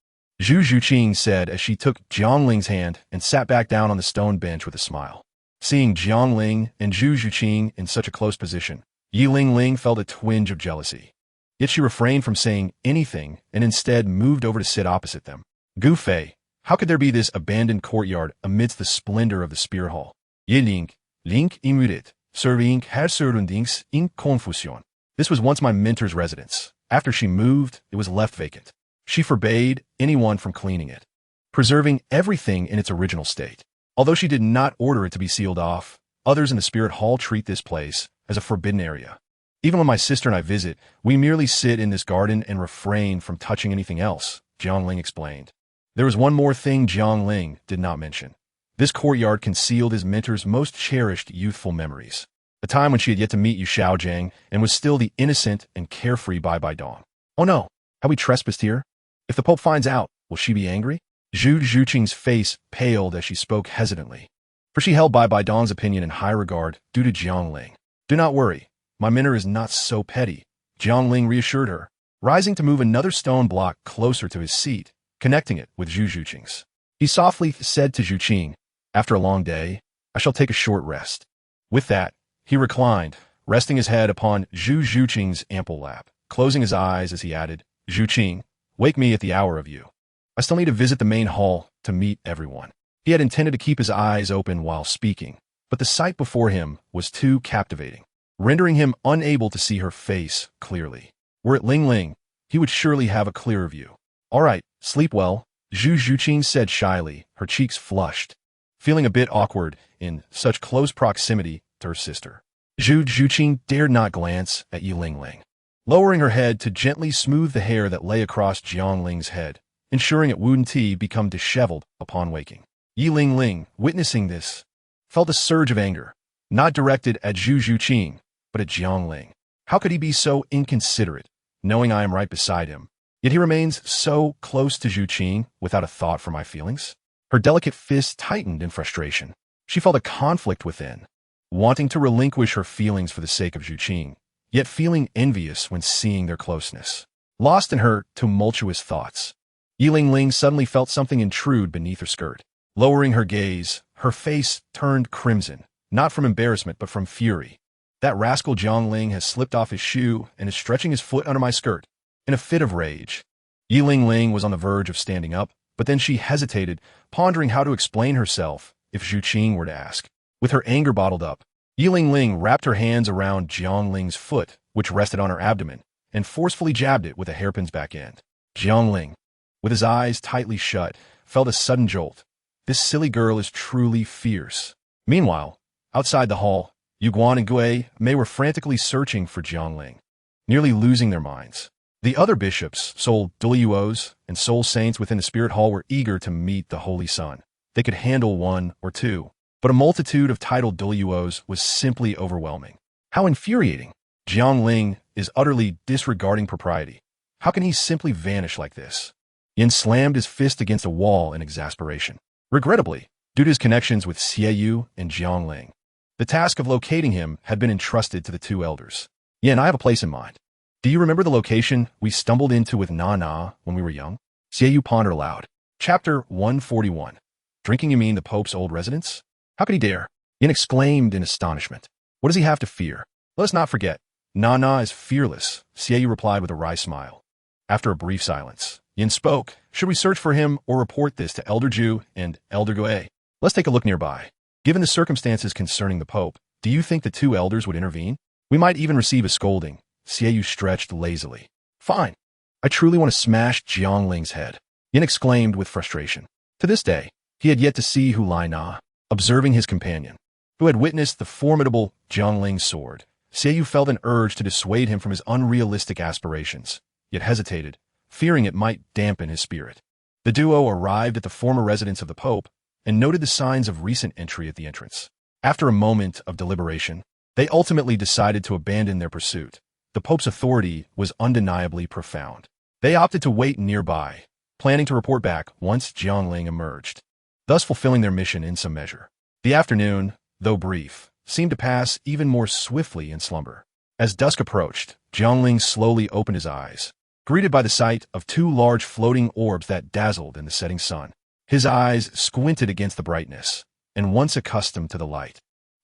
Zhu Zhuqing said as she took Jiang Ling's hand and sat back down on the stone bench with a smile. Seeing Jiang Ling and Zhu Zhuqing in such a close position, Yi Ling felt a twinge of jealousy. Yet she refrained from saying anything and instead moved over to sit opposite them. Gu Fei, how could there be this abandoned courtyard amidst the splendor of the spear hall? Yi Ling immuted, serving her surroundings in confusion. This was once my mentor's residence. After she moved, it was left vacant. She forbade anyone from cleaning it, preserving everything in its original state. Although she did not order it to be sealed off, others in the spirit hall treat this place as a forbidden area. Even when my sister and I visit, we merely sit in this garden and refrain from touching anything else, Jiang Ling explained. There was one more thing Jiang Ling did not mention. This courtyard concealed his mentor's most cherished youthful memories. The time when she had yet to meet Yu Xiaojiang and was still the innocent and carefree Bai Dong. Oh no, have we trespassed here? If the Pope finds out, will she be angry? Zhu Zhuqing's face paled as she spoke hesitantly, for she held Bai Dong's opinion in high regard due to Jiang Ling. Do not worry, my mentor is not so petty, Jiang Ling reassured her, rising to move another stone block closer to his seat, connecting it with Zhu Zhuqing's. He softly said to Zhuqing, after a long day, I shall take a short rest. With that, he reclined, resting his head upon Zhu Zhuqing's ample lap, closing his eyes as he added, Zhuqing, wake me at the hour of you. I still need to visit the main hall to meet everyone. He had intended to keep his eyes open while speaking, but the sight before him was too captivating, rendering him unable to see her face clearly. Were it Ling, he would surely have a clearer view. All right, sleep well, Zhu Zhuqing said shyly, her cheeks flushed, feeling a bit awkward in such close proximity to her sister. Zhu Zhuqing dared not glance at Yi Ling, lowering her head to gently smooth the hair that lay across Jiang Ling's head, ensuring it wouldn't become disheveled upon waking. Yi Ling, witnessing this, felt a surge of anger, not directed at Zhu Zhuqing, but at Jiang Ling. How could he be so inconsiderate, knowing I am right beside him? Yet he remains so close to Zhuqing without a thought for my feelings? Her delicate fist tightened in frustration. She felt a conflict within, wanting to relinquish her feelings for the sake of Zhuqing, yet feeling envious when seeing their closeness. Lost in her tumultuous thoughts, Yi Ling suddenly felt something intrude beneath her skirt. Lowering her gaze, her face turned crimson, not from embarrassment but from fury. That rascal Jiang Ling has slipped off his shoe and is stretching his foot under my skirt. In a fit of rage, Yi Ling was on the verge of standing up, but then she hesitated, pondering how to explain herself if Zhuqing were to ask. With her anger bottled up, Yi Ling wrapped her hands around Jiang Ling's foot, which rested on her abdomen, and forcefully jabbed it with a hairpin's back end. Jiang Ling, with his eyes tightly shut, felt a sudden jolt. This silly girl is truly fierce. Meanwhile, outside the hall, Yu Guan and Gui Mei were frantically searching for Jiang Ling, nearly losing their minds. The other bishops, soul Douluos, and soul saints within the spirit hall were eager to meet the Holy Son. They could handle one or two, but a multitude of titled Douluos was simply overwhelming. How infuriating! Jiang Ling is utterly disregarding propriety. How can he simply vanish like this? Yin slammed his fist against a wall in exasperation. Regrettably, due to his connections with Xie and Jiang Ling, the task of locating him had been entrusted to the two elders. Yin, I have a place in mind. Do you remember the location we stumbled into with Na when we were young? Xie pondered aloud. Chapter 141. Drinking, you mean the Pope's old residence? How could he dare? Yin exclaimed in astonishment. What does he have to fear? Let us not forget, Na is fearless, Xie replied with a wry smile. After a brief silence, Yin spoke. Should we search for him or report this to Elder Zhu and Elder Gui? Let's take a look nearby. Given the circumstances concerning the Pope, do you think the two elders would intervene? We might even receive a scolding. Xie stretched lazily. Fine. I truly want to smash Jiang Ling's head, Yin exclaimed with frustration. To this day, he had yet to see Hu Lai Na. Observing his companion, who had witnessed the formidable Jiang Ling's sword, Xie felt an urge to dissuade him from his unrealistic aspirations, yet hesitated, fearing it might dampen his spirit. The duo arrived at the former residence of the Pope and noted the signs of recent entry at the entrance. After a moment of deliberation, they ultimately decided to abandon their pursuit. The Pope's authority was undeniably profound. They opted to wait nearby, planning to report back once Jiang Ling emerged, thus fulfilling their mission in some measure. The afternoon, though brief, seemed to pass even more swiftly in slumber. As dusk approached, Jiang Ling slowly opened his eyes, greeted by the sight of two large floating orbs that dazzled in the setting sun. His eyes squinted against the brightness, and once accustomed to the light,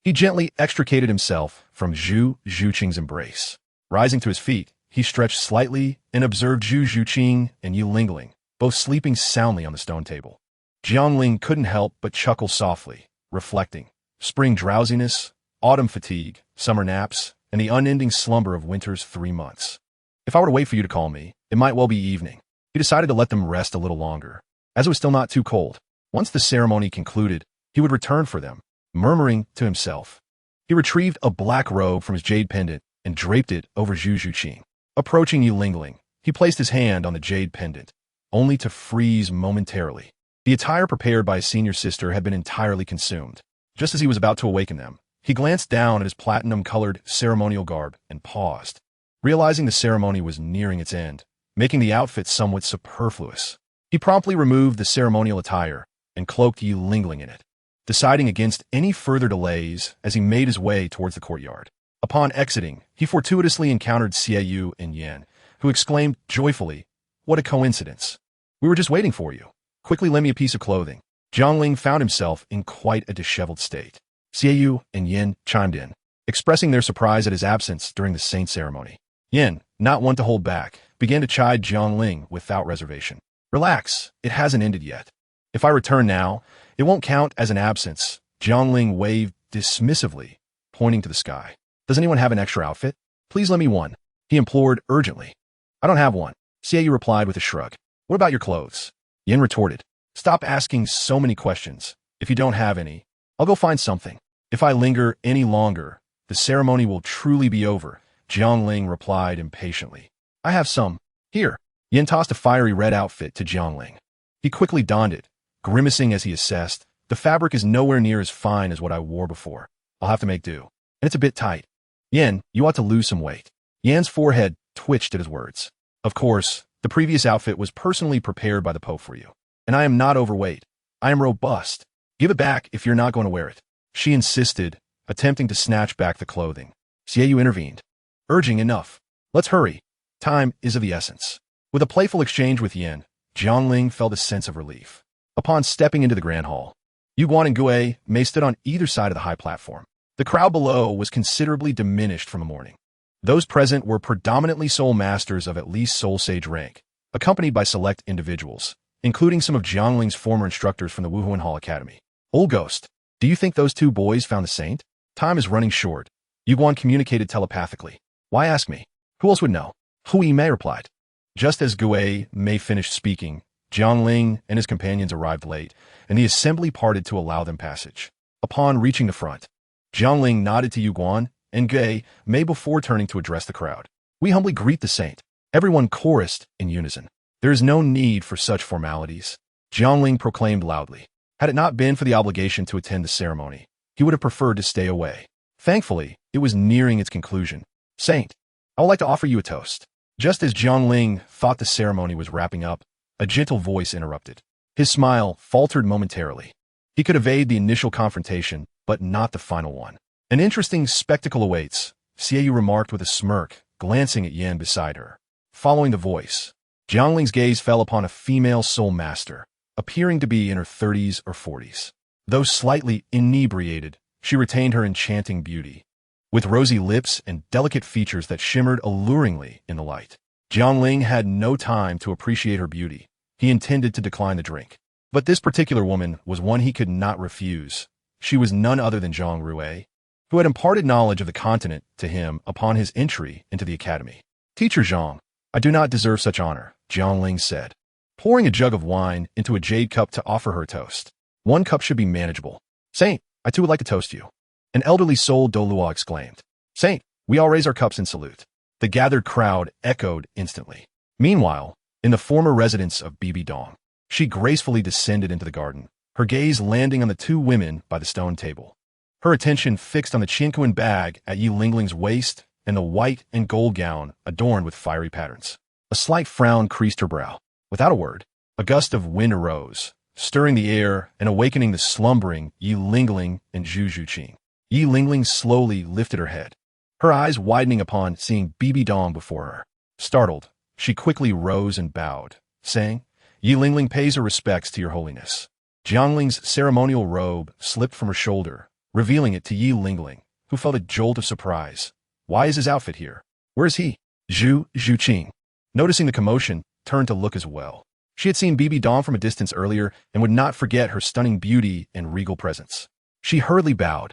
He gently extricated himself from Zhu Zhuqing's embrace. Rising to his feet, he stretched slightly and observed Zhu Zhuqing and Yi Lingling, both sleeping soundly on the stone table. Jiangling couldn't help but chuckle softly, reflecting. Spring drowsiness, autumn fatigue, summer naps, and the unending slumber of winter's 3 months. If I were to wait for you to call me, it might well be evening. He decided to let them rest a little longer, as it was still not too cold. Once the ceremony concluded, he would return for them, murmuring to himself. He retrieved a black robe from his jade pendant and draped it over Zhu Zhuqing. Approaching Yi Lingling, he placed his hand on the jade pendant, only to freeze momentarily. The attire prepared by his senior sister had been entirely consumed. Just as he was about to awaken them, he glanced down at his platinum-colored ceremonial garb and paused, realizing the ceremony was nearing its end, making the outfit somewhat superfluous. He promptly removed the ceremonial attire and cloaked Yi Lingling in it, deciding against any further delays as he made his way towards the courtyard. Upon exiting, he fortuitously encountered Xiaoyu and Yan, who exclaimed joyfully, "What a coincidence! We were just waiting for you. Quickly lend me a piece of clothing." Jiangling found himself in quite a disheveled state. Xiaoyu and Yin chimed in, expressing their surprise at his absence during the saint ceremony. Yin, not one to hold back, began to chide Jiangling without reservation. "Relax, it hasn't ended yet. If I return now, it won't count as an absence." Jiangling waved dismissively, pointing to the sky. "Does anyone have an extra outfit? Please lend me one," he implored urgently. "I don't have one," Xiaoyu replied with a shrug. "What about your clothes?" Yin retorted, "Stop asking so many questions. If you don't have any, I'll go find something. If I linger any longer, the ceremony will truly be over," Jiangling replied impatiently. "I have some. Here." Yin tossed a fiery red outfit to Jiangling. He quickly donned it, grimacing as he assessed, "The fabric is nowhere near as fine as what I wore before. I'll have to make do. And it's a bit tight. Yin, you ought to lose some weight." Yan's forehead twitched at his words. "Of course, the previous outfit was personally prepared by the Pope for you. And I am not overweight. I am robust. Give it back if you're not going to wear it," she insisted, attempting to snatch back the clothing. Xiaoyu intervened, urging, "Enough. Let's hurry. Time is of the essence." With a playful exchange with Yin, Jiangling felt a sense of relief. Upon stepping into the grand hall, Yuguan and Gui Mei stood on either side of the high platform. The crowd below was considerably diminished from the morning. Those present were predominantly soul masters of at least soul sage rank, accompanied by select individuals, including some of Jiangling's former instructors from the Wuhuan Hall Academy. "Old Ghost, do you think those two boys found the saint? Time is running short," Yuguan communicated telepathically. "Why ask me? Who else would know?" Hui Mei replied. Just as Gui Mei finished speaking, Jiangling and his companions arrived late, and the assembly parted to allow them passage. Upon reaching the front, Jiangling nodded to Yuguan and Gui Mei before turning to address the crowd. "We humbly greet the saint." Everyone chorused in unison. "There is no need for such formalities," Jiangling proclaimed loudly. Had it not been for the obligation to attend the ceremony, he would have preferred to stay away. Thankfully, it was nearing its conclusion. "Saint, I would like to offer you a toast." Just as Jiangling thought the ceremony was wrapping up, a gentle voice interrupted. His smile faltered momentarily. He could evade the initial confrontation, but not the final one. "An interesting spectacle awaits," Xiaoyu remarked with a smirk, glancing at Yan beside her. Following the voice, Jiangling's gaze fell upon a female soul master, appearing to be in her 30s or 40s. Though slightly inebriated, she retained her enchanting beauty, with rosy lips and delicate features that shimmered alluringly in the light. Jiangling had no time to appreciate her beauty. He intended to decline the drink. But this particular woman was one he could not refuse. She was none other than Zhang Rue, who had imparted knowledge of the continent to him upon his entry into the academy. "Teacher Zhang, I do not deserve such honor," Jiangling said, pouring a jug of wine into a jade cup to offer her a toast. "One cup should be manageable." "Saint, I too would like to toast you," an elderly soul Douluo exclaimed. "Saint, we all raise our cups in salute." The gathered crowd echoed instantly. Meanwhile, in the former residence of Bibi Dong, she gracefully descended into the garden, her gaze landing on the two women by the stone table. Her attention fixed on the Qianquan bag at Yi Lingling's waist and the white and gold gown adorned with fiery patterns. A slight frown creased her brow. Without a word, a gust of wind arose, stirring the air and awakening the slumbering Yi Lingling and Zhu Zhuqing. Yi Lingling slowly lifted her head, her eyes widening upon seeing Bibi Dong before her. Startled, she quickly rose and bowed, saying, "Yi Lingling pays her respects to your holiness." Jiangling's ceremonial robe slipped from her shoulder, revealing it to Yi Lingling, who felt a jolt of surprise. Why is his outfit here? Where is he? Zhu Qing, noticing the commotion, turned to look as well. She had seen Bibi Dong from a distance earlier and would not forget her stunning beauty and regal presence. She hurriedly bowed.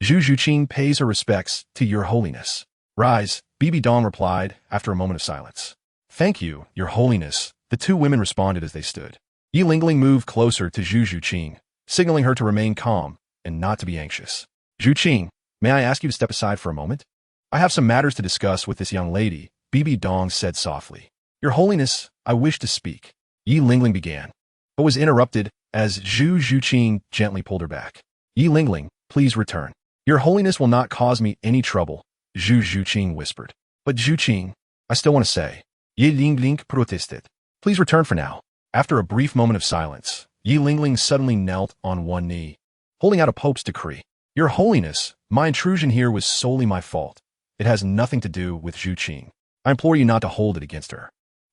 Zhu Qing pays her respects to Your Holiness. Rise, Bibi Dong replied after a moment of silence. Thank you, Your Holiness, the two women responded as they stood. Yi Lingling moved closer to Zhu Qing, signaling her to remain calm and not to be anxious. Zhu Qing, may I ask you to step aside for a moment? I have some matters to discuss with this young lady, Bibi Dong said softly. Your Holiness, I wish to speak. Yi Lingling began, but was interrupted as Zhu Qing gently pulled her back. Yi Lingling, please return. Your Holiness will not cause me any trouble, Zhu Qing whispered. But Zhu Qing, I still want to say. Yi Lingling protested. Please return for now. After a brief moment of silence, Yi Lingling suddenly knelt on one knee, holding out a Pope's decree. Your Holiness, my intrusion here was solely my fault. It has nothing to do with Zhu Qing. I implore you not to hold it against her.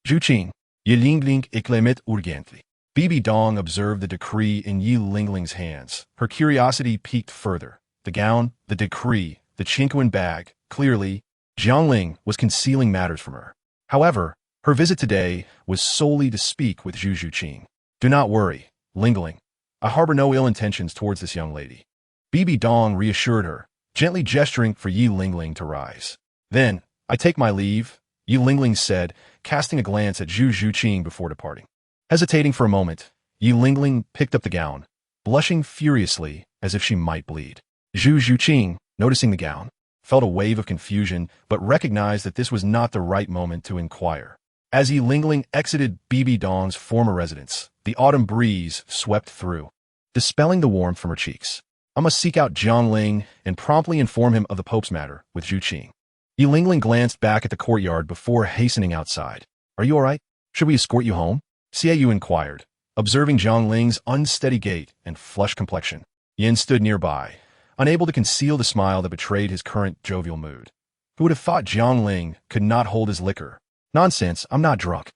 Zhu Qing, Yi Lingling acclaimed urgently. Bibi Dong observed the decree in Yi Lingling's hands. Her curiosity piqued further. The gown, the decree, the Qingquan bag, clearly, Jiangling was concealing matters from her. However, her visit today was solely to speak with Zhu Qing. Do not worry, Lingling. I harbor no ill intentions towards this young lady. Bibi Dong reassured her, gently gesturing for Yi Lingling to rise. Then, I take my leave, Yi Lingling said, casting a glance at Zhu Qing before departing. Hesitating for a moment, Yi Lingling picked up the gown, blushing furiously as if she might bleed. Zhu Qing, noticing the gown, felt a wave of confusion but recognized that this was not the right moment to inquire. As Yi Lingling exited Bibi Dong's former residence, the autumn breeze swept through, dispelling the warmth from her cheeks. I must seek out Jiangling and promptly inform him of the Pope's matter with Zhu Qing. Yi Lingling glanced back at the courtyard before hastening outside. Are you all right? Should we escort you home? Xiaoyu inquired, observing Jiangling's unsteady gait and flushed complexion. Yin stood nearby, unable to conceal the smile that betrayed his current jovial mood. Who would have thought Jiangling could not hold his liquor? Nonsense, I'm not drunk.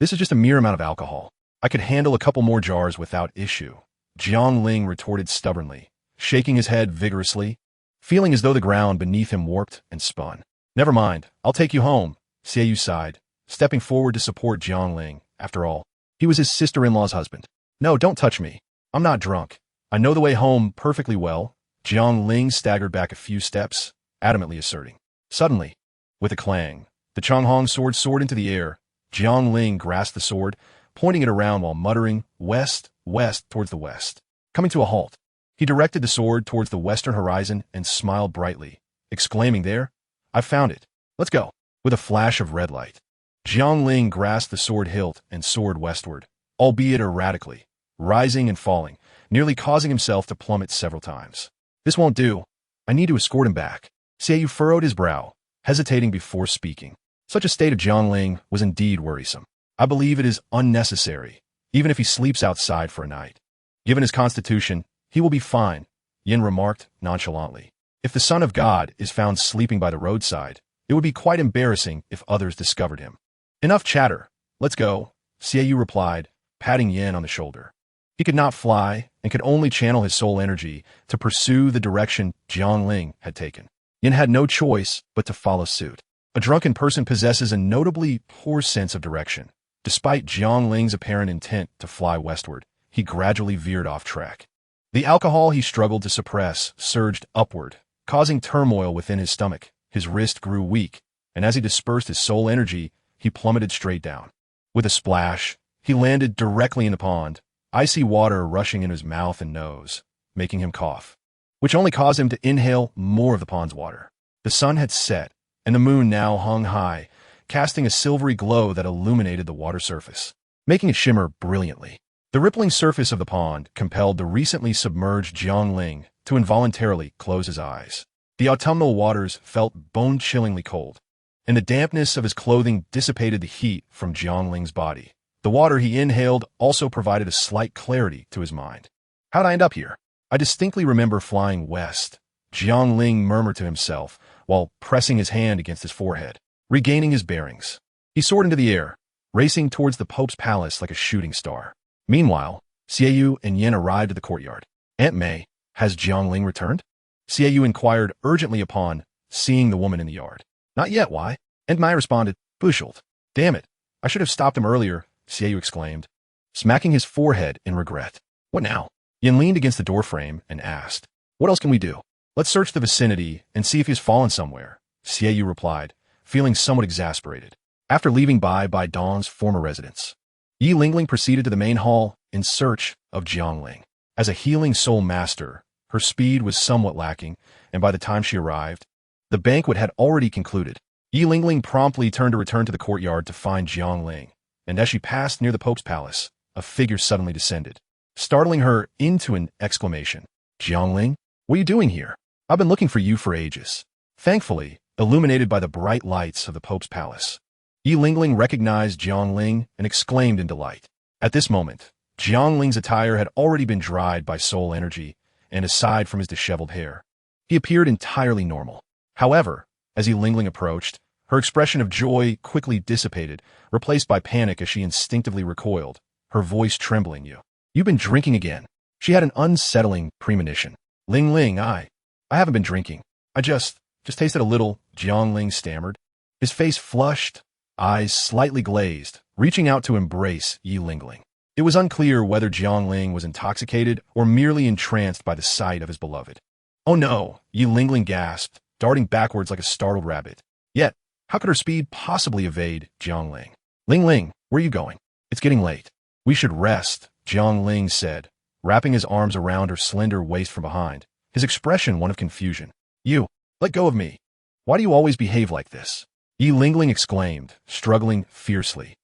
This is just a mere amount of alcohol. I could handle a couple more jars without issue, Jiangling retorted stubbornly, shaking his head vigorously, feeling as though the ground beneath him warped and spun. Never mind, I'll take you home, Xiaoyu sighed, stepping forward to support Jiangling. After all, he was his sister-in-law's husband. No, don't touch me. I'm not drunk. I know the way home perfectly well, Jiangling staggered back a few steps, adamantly asserting. Suddenly, with a clang, the Changhong sword soared into the air. Jiangling grasped the sword, pointing it around while muttering, west, west, towards the west. Coming to a halt, he directed the sword towards the western horizon and smiled brightly, exclaiming there, I found it. Let's go. With a flash of red light, Jiangling grasped the sword hilt and soared westward, albeit erratically, rising and falling, nearly causing himself to plummet several times. This won't do. I need to escort him back. Xiaoyu furrowed his brow, hesitating before speaking. Such a state of Jiangling was indeed worrisome. I believe it is unnecessary, even if he sleeps outside for a night. Given his constitution, he will be fine, Yin remarked nonchalantly. If the Son of God is found sleeping by the roadside, it would be quite embarrassing if others discovered him. Enough chatter. Let's go, Xiaoyu replied, patting Yin on the shoulder. He could not fly and could only channel his soul energy to pursue the direction Jiangling had taken. Yin had no choice but to follow suit. A drunken person possesses a notably poor sense of direction. Despite Jiangling's apparent intent to fly westward, he gradually veered off track. The alcohol he struggled to suppress surged upward, causing turmoil within his stomach. His wrist grew weak, and as he dispersed his soul energy, he plummeted straight down. With a splash, he landed directly in the pond, icy water rushing into his mouth and nose, making him cough, which only caused him to inhale more of the pond's water. The sun had set, and the moon now hung high, casting a silvery glow that illuminated the water surface, making it shimmer brilliantly. The rippling surface of the pond compelled the recently submerged Jiangling to involuntarily close his eyes. The autumnal waters felt bone-chillingly cold, and the dampness of his clothing dissipated the heat from Jiangling's body. The water he inhaled also provided a slight clarity to his mind. How'd I end up here? I distinctly remember flying west, Jiangling murmured to himself while pressing his hand against his forehead. Regaining his bearings, he soared into the air, racing towards the Pope's palace like a shooting star. Meanwhile, Xiaoyu and Yin arrived at the courtyard. Aunt May, has Jiangling returned? Xiaoyu inquired urgently upon seeing the woman in the yard. Not yet, why? And Mai responded, Bushelled. Damn it, I should have stopped him earlier, Xiaoyu exclaimed, smacking his forehead in regret. What now? Yin leaned against the doorframe and asked, What else can we do? Let's search the vicinity and see if he's fallen somewhere, Xiaoyu replied, feeling somewhat exasperated. After leaving Bai Dong's former residence, Yi Lingling proceeded to the main hall in search of Jiangling. As a healing soul master, her speed was somewhat lacking, and by the time she arrived, the banquet had already concluded. Yi Lingling promptly turned to return to the courtyard to find Jiangling, and as she passed near the Pope's palace, a figure suddenly descended, startling her into an exclamation. Jiangling, what are you doing here? I've been looking for you for ages. Thankfully, illuminated by the bright lights of the Pope's palace, Yi Lingling recognized Jiangling and exclaimed in delight. At this moment, Jiangling's attire had already been dried by soul energy, and aside from his disheveled hair, he appeared entirely normal. However, as Yi Lingling approached, her expression of joy quickly dissipated, replaced by panic as she instinctively recoiled, her voice trembling. You've been drinking again. She had an unsettling premonition. Ling, I haven't been drinking. I just tasted a little, Jiangling stammered. His face flushed, eyes slightly glazed, reaching out to embrace Yi Lingling. It was unclear whether Jiangling was intoxicated or merely entranced by the sight of his beloved. Oh no, Yi Lingling gasped, darting backwards like a startled rabbit. Yet, how could her speed possibly evade Jiangling? Ling, where are you going? It's getting late. We should rest, Jiangling said, wrapping his arms around her slender waist from behind, his expression one of confusion. You, let go of me. Why do you always behave like this? Yi Lingling exclaimed, struggling fiercely.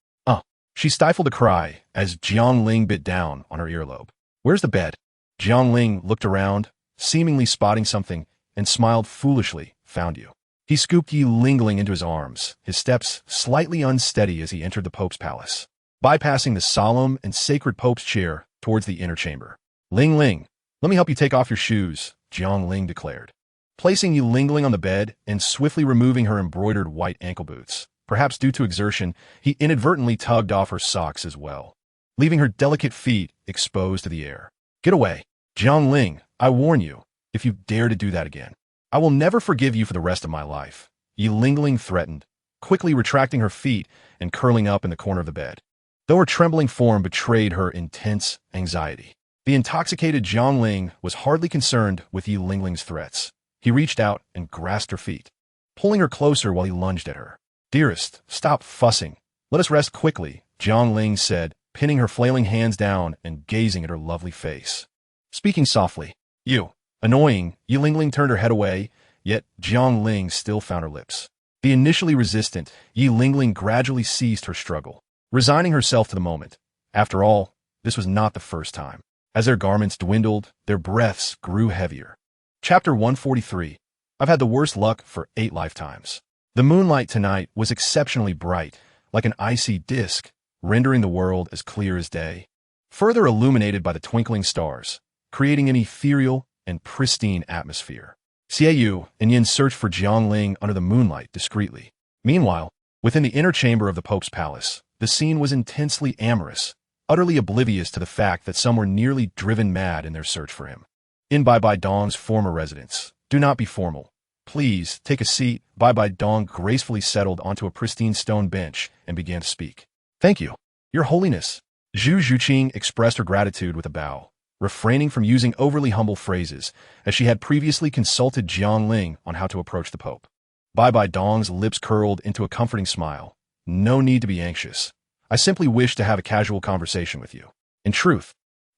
She stifled a cry as Jiangling bit down on her earlobe. Where's the bed? Jiangling looked around, seemingly spotting something, and smiled foolishly. Found you. He scooped Yi Lingling into his arms, his steps slightly unsteady as he entered the Pope's palace, bypassing the solemn and sacred Pope's chair towards the inner chamber. Ling, let me help you take off your shoes, Jiangling declared, placing Yi Lingling on the bed and swiftly removing her embroidered white ankle boots. Perhaps due to exertion, he inadvertently tugged off her socks as well, leaving her delicate feet exposed to the air. Get away. Jiangling, I warn you, if you dare to do that again, I will never forgive you for the rest of my life, Yi Lingling threatened, quickly retracting her feet and curling up in the corner of the bed, though her trembling form betrayed her intense anxiety. The intoxicated Jiangling was hardly concerned with Yi Lingling's threats. He reached out and grasped her feet, pulling her closer while he lunged at her. Dearest, stop fussing. Let us rest quickly, Jiangling said, pinning her flailing hands down and gazing at her lovely face. Speaking softly. You. Annoying, Yi Lingling turned her head away, yet Jiangling still found her lips. The initially resistant, Yi Lingling gradually ceased her struggle, resigning herself to the moment. After all, this was not the first time. As their garments dwindled, their breaths grew heavier. Chapter 143. I've had the worst luck for 8 lifetimes. The moonlight tonight was exceptionally bright, like an icy disk, rendering the world as clear as day, further illuminated by the twinkling stars, creating an ethereal and pristine atmosphere. Xiaoyu and Yin searched for Jiangling under the moonlight discreetly. Meanwhile, within the inner chamber of the Pope's palace, the scene was intensely amorous, utterly oblivious to the fact that some were nearly driven mad in their search for him. In Bai Dong's former residence, do not be formal. Please, take a seat. Bai Dong gracefully settled onto a pristine stone bench and began to speak. Thank you, Your Holiness. Zhu Zhuqing expressed her gratitude with a bow, refraining from using overly humble phrases, as she had previously consulted Jiangling on how to approach the Pope. Bai Dong's lips curled into a comforting smile. No need to be anxious. I simply wish to have a casual conversation with you. In truth,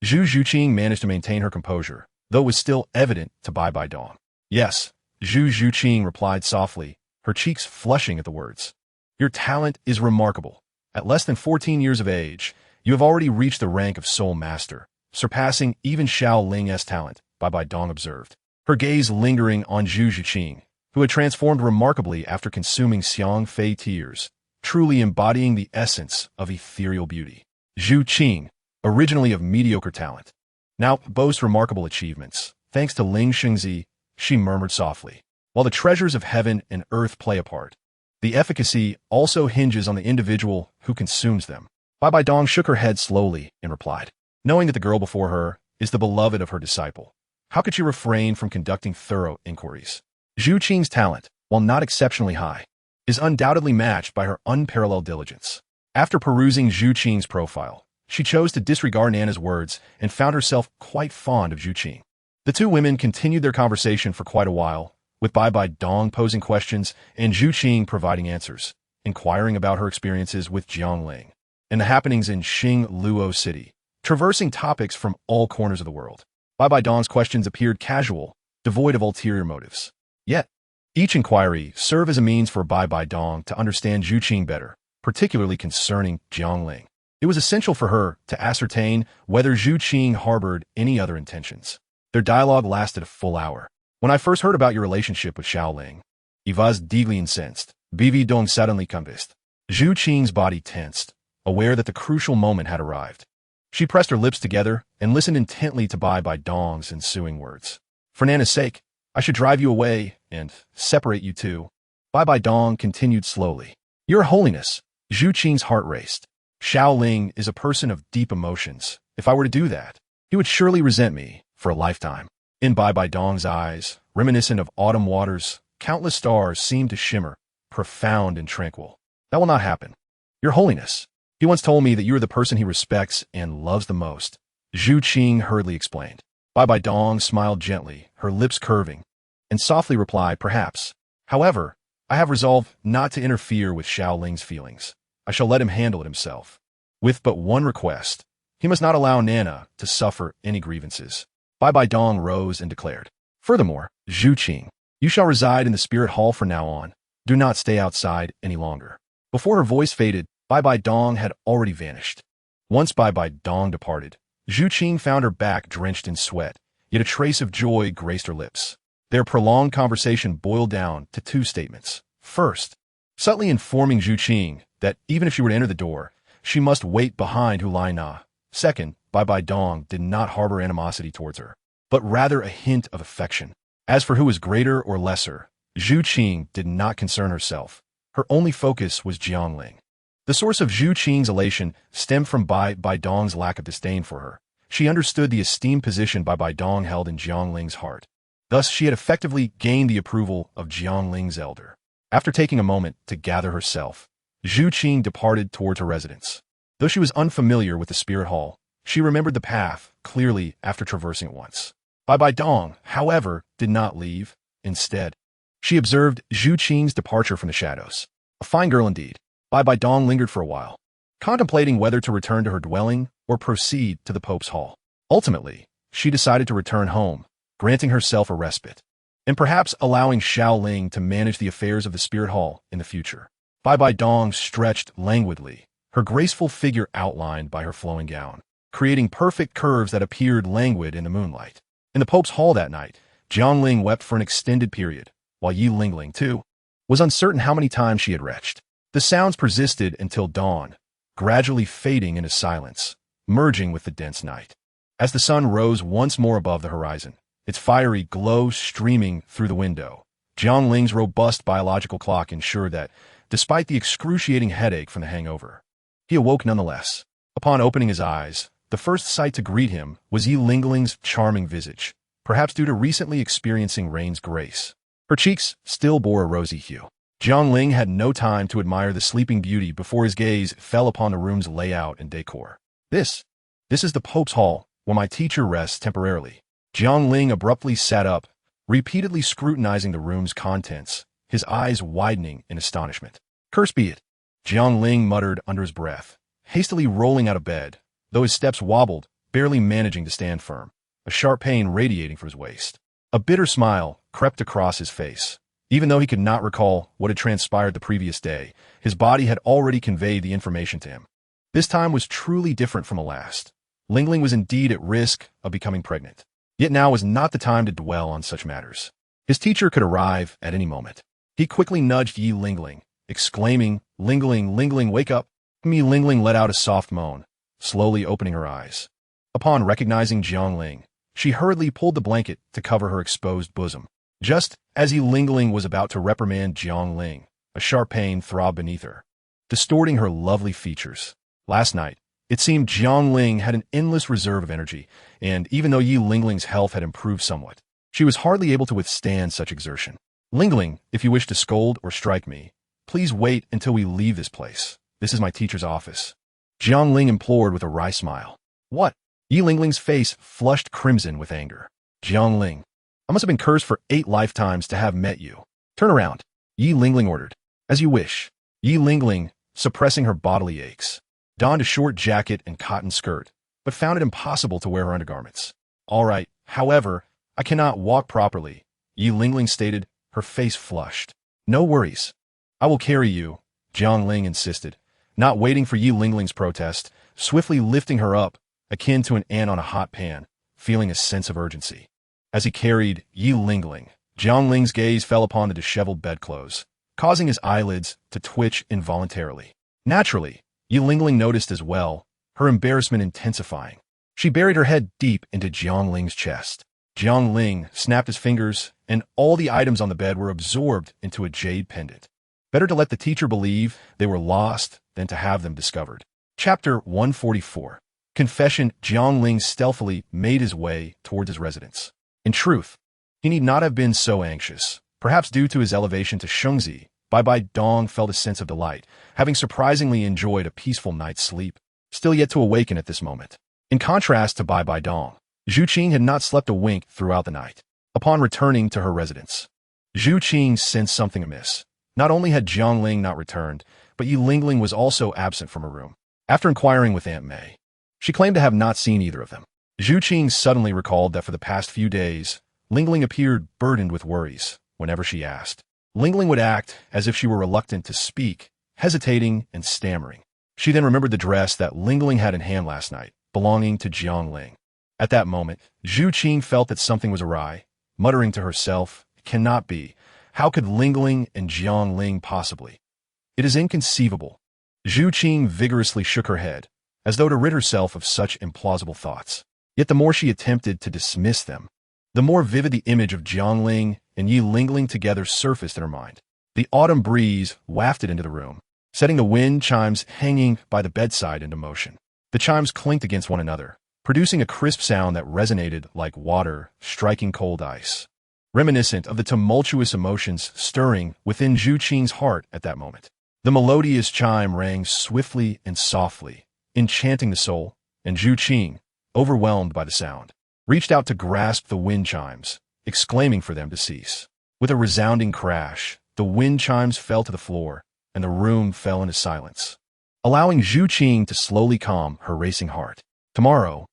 Zhu Zhuqing managed to maintain her composure, though it was still evident to Bai Dong. Yes, Zhu Zhuqing replied softly, her cheeks flushing at the words. Your talent is remarkable. At less than 14 years of age, you have already reached the rank of Soul Master, surpassing even Xiao Ling's talent, Bai Dong observed, her gaze lingering on Zhu Zhuqing, who had transformed remarkably after consuming Xiang Fei tears, truly embodying the essence of ethereal beauty. Zhu Qing, originally of mediocre talent, now boasts remarkable achievements, thanks to Ling Xingzi, she murmured softly. While the treasures of heaven and earth play a part, the efficacy also hinges on the individual who consumes them. Bai Dong shook her head slowly and replied, knowing that the girl before her is the beloved of her disciple. How could she refrain from conducting thorough inquiries? Zhu Qing's talent, while not exceptionally high, is undoubtedly matched by her unparalleled diligence. After perusing Zhu Qing's profile, she chose to disregard Nana's words and found herself quite fond of Zhu Qing. The two women continued their conversation for quite a while, with Bai Bai Dong posing questions and Zhu Qing providing answers, inquiring about her experiences with Jiangling and the happenings in Luo City, traversing topics from all corners of the world. Bai Bai Dong's questions appeared casual, devoid of ulterior motives. Yet, each inquiry served as a means for Bai Bai Dong to understand Zhu Qing better, particularly concerning Jiangling. It was essential for her to ascertain whether Zhu Qing harbored any other intentions. Their dialogue lasted a full hour. When I first heard about your relationship with Xiaoling, I was deeply incensed. BV Dong suddenly compassed. Zhu Qing's body tensed, aware that the crucial moment had arrived. She pressed her lips together and listened intently to Bai Bai Dong's ensuing words. For Nana's sake, I should drive you away and separate you two. Bai Bai Dong continued slowly. Your Holiness, Zhu Qing's heart raced. Xiaoling is a person of deep emotions. If I were to do that, he would surely resent me for a lifetime. In Bai Bai Dong's eyes, reminiscent of autumn waters, countless stars seemed to shimmer, profound and tranquil. That will not happen. Your Holiness, he once told me that you are the person he respects and loves the most. Zhu Qing hurriedly explained. Bai Bai Dong smiled gently, her lips curving, and softly replied, perhaps. However, I have resolved not to interfere with Xiaoling's feelings. I shall let him handle it himself. With but one request, he must not allow Nana to suffer any grievances. Bai Bai Dong rose and declared. Furthermore, Zhu Qing, you shall reside in the spirit hall from now on. Do not stay outside any longer. Before her voice faded, Bai Bai Dong had already vanished. Once Bai Bai Dong departed, Zhu Qing found her back drenched in sweat, yet a trace of joy graced her lips. Their prolonged conversation boiled down to two statements. First, subtly informing Zhu Qing that even if she were to enter the door, she must wait behind Hulai Na. Second, Bai Bai Dong did not harbor animosity towards her, but rather a hint of affection. As for who was greater or lesser, Zhu Qing did not concern herself. Her only focus was Jiangling. The source of Zhu Qing's elation stemmed from Bai Bai Dong's lack of disdain for her. She understood the esteemed position Bai Bai Dong held in Jiangling's heart. Thus, she had effectively gained the approval of Jiangling's elder. After taking a moment to gather herself, Zhu Qing departed towards her residence. Though she was unfamiliar with the spirit hall, she remembered the path clearly after traversing it once. Bai Bai Dong, however, did not leave. Instead, she observed Zhu Qing's departure from the shadows. A fine girl indeed. Bai Bai Dong lingered for a while, contemplating whether to return to her dwelling or proceed to the Pope's hall. Ultimately, she decided to return home, granting herself a respite, and perhaps allowing Xiaoling to manage the affairs of the spirit hall in the future. Bai Bai Dong stretched languidly, her graceful figure outlined by her flowing gown, creating perfect curves that appeared languid in the moonlight. In the Pope's hall that night, Jiangling wept for an extended period, while Yi Lingling, too, was uncertain how many times she had retched. The sounds persisted until dawn, gradually fading into silence, merging with the dense night. As the sun rose once more above the horizon, its fiery glow streaming through the window, Jiangling's robust biological clock ensured that, despite the excruciating headache from the hangover, he awoke nonetheless. Upon opening his eyes, the first sight to greet him was Yi Lingling's charming visage, perhaps due to recently experiencing rain's grace. Her cheeks still bore a rosy hue. Jiangling had no time to admire the sleeping beauty before his gaze fell upon the room's layout and decor. This is the Pope's hall, where my teacher rests temporarily. Jiangling abruptly sat up, repeatedly scrutinizing the room's contents, his eyes widening in astonishment. Cursed be it, Jiangling muttered under his breath, hastily rolling out of bed, though his steps wobbled, barely managing to stand firm, a sharp pain radiating from his waist. A bitter smile crept across his face. Even though he could not recall what had transpired the previous day, his body had already conveyed the information to him. This time was truly different from the last. Lingling was indeed at risk of becoming pregnant. Yet now was not the time to dwell on such matters. His teacher could arrive at any moment. He quickly nudged Yi Lingling, exclaiming, Lingling, wake up." Yi Lingling let out a soft moan, slowly opening her eyes. Upon recognizing Jiangling, she hurriedly pulled the blanket to cover her exposed bosom. Just as Yi Lingling was about to reprimand Jiangling, a sharp pain throbbed beneath her, distorting her lovely features. Last night, It seemed Jiang Ling had an endless reserve of energy, and even though Yi Lingling's health had improved somewhat, she was hardly able to withstand such exertion. Lingling, if you wish to scold or strike me, please wait until we leave this place. This is my teacher's office. Jiang Ling implored with a wry smile. What? Yi Lingling's face flushed crimson with anger. Jiang Ling, I must have been cursed for 8 lifetimes to have met you. Turn around, Yi Lingling ordered. As you wish. Yi Lingling, suppressing her bodily aches, donned a short jacket and cotton skirt, but found it impossible to wear her undergarments. All right, however, I cannot walk properly, Yi Lingling stated, her face flushed. No worries. I will carry you, Jiang Ling insisted, not waiting for Yi Lingling's protest, swiftly lifting her up, akin to an ant on a hot pan, feeling a sense of urgency. As he carried Yi Lingling, Jiang Ling's gaze fell upon the disheveled bedclothes, causing his eyelids to twitch involuntarily. Naturally, Yi Lingling noticed as well, her embarrassment intensifying. She buried her head deep into Jiang Ling's chest. Jiang Ling snapped his fingers, and all the items on the bed were absorbed into a jade pendant. Better to let the teacher believe they were lost than to have them discovered. Chapter 144. Confession. Jiang Ling stealthily made his way towards his residence. In truth, he need not have been so anxious. Perhaps due to his elevation to Shengzi, Bai Dong felt a sense of delight, having surprisingly enjoyed a peaceful night's sleep, still yet to awaken at this moment. In contrast to Bai Dong, Zhu Qing had not slept a wink throughout the night. Upon returning to her residence, Zhu Qing sensed something amiss. Not only had Jiang Ling not returned, but Yi Lingling was also absent from her room. After inquiring with Aunt Mei, she claimed to have not seen either of them. Zhu Qing suddenly recalled that for the past few days, Lingling appeared burdened with worries whenever she asked. Lingling would act as if she were reluctant to speak, hesitating and stammering. She then remembered the dress that Lingling had in hand last night, belonging to Jiang Ling. At that moment, Zhu Qing felt that something was awry, muttering to herself, "It cannot be. How could Lingling and Jiang Ling possibly? It is inconceivable." Zhu Qing vigorously shook her head, as though to rid herself of such implausible thoughts. Yet the more she attempted to dismiss them, the more vivid the image of Jiang Ling and Yi Lingling together surfaced in her mind. The autumn breeze wafted into the room, setting the wind chimes hanging by the bedside into motion. The chimes clinked against one another, producing a crisp sound that resonated like water striking cold ice, reminiscent of the tumultuous emotions stirring within Zhu Qing's heart at that moment. The melodious chime rang swiftly and softly, enchanting the soul, and Zhu Qing, overwhelmed by the sound, reached out to grasp the wind chimes, exclaiming for them to cease. With a resounding crash, the wind chimes fell to the floor, and the room fell into silence, allowing Zhu Qing to slowly calm her racing heart. Tomorrow,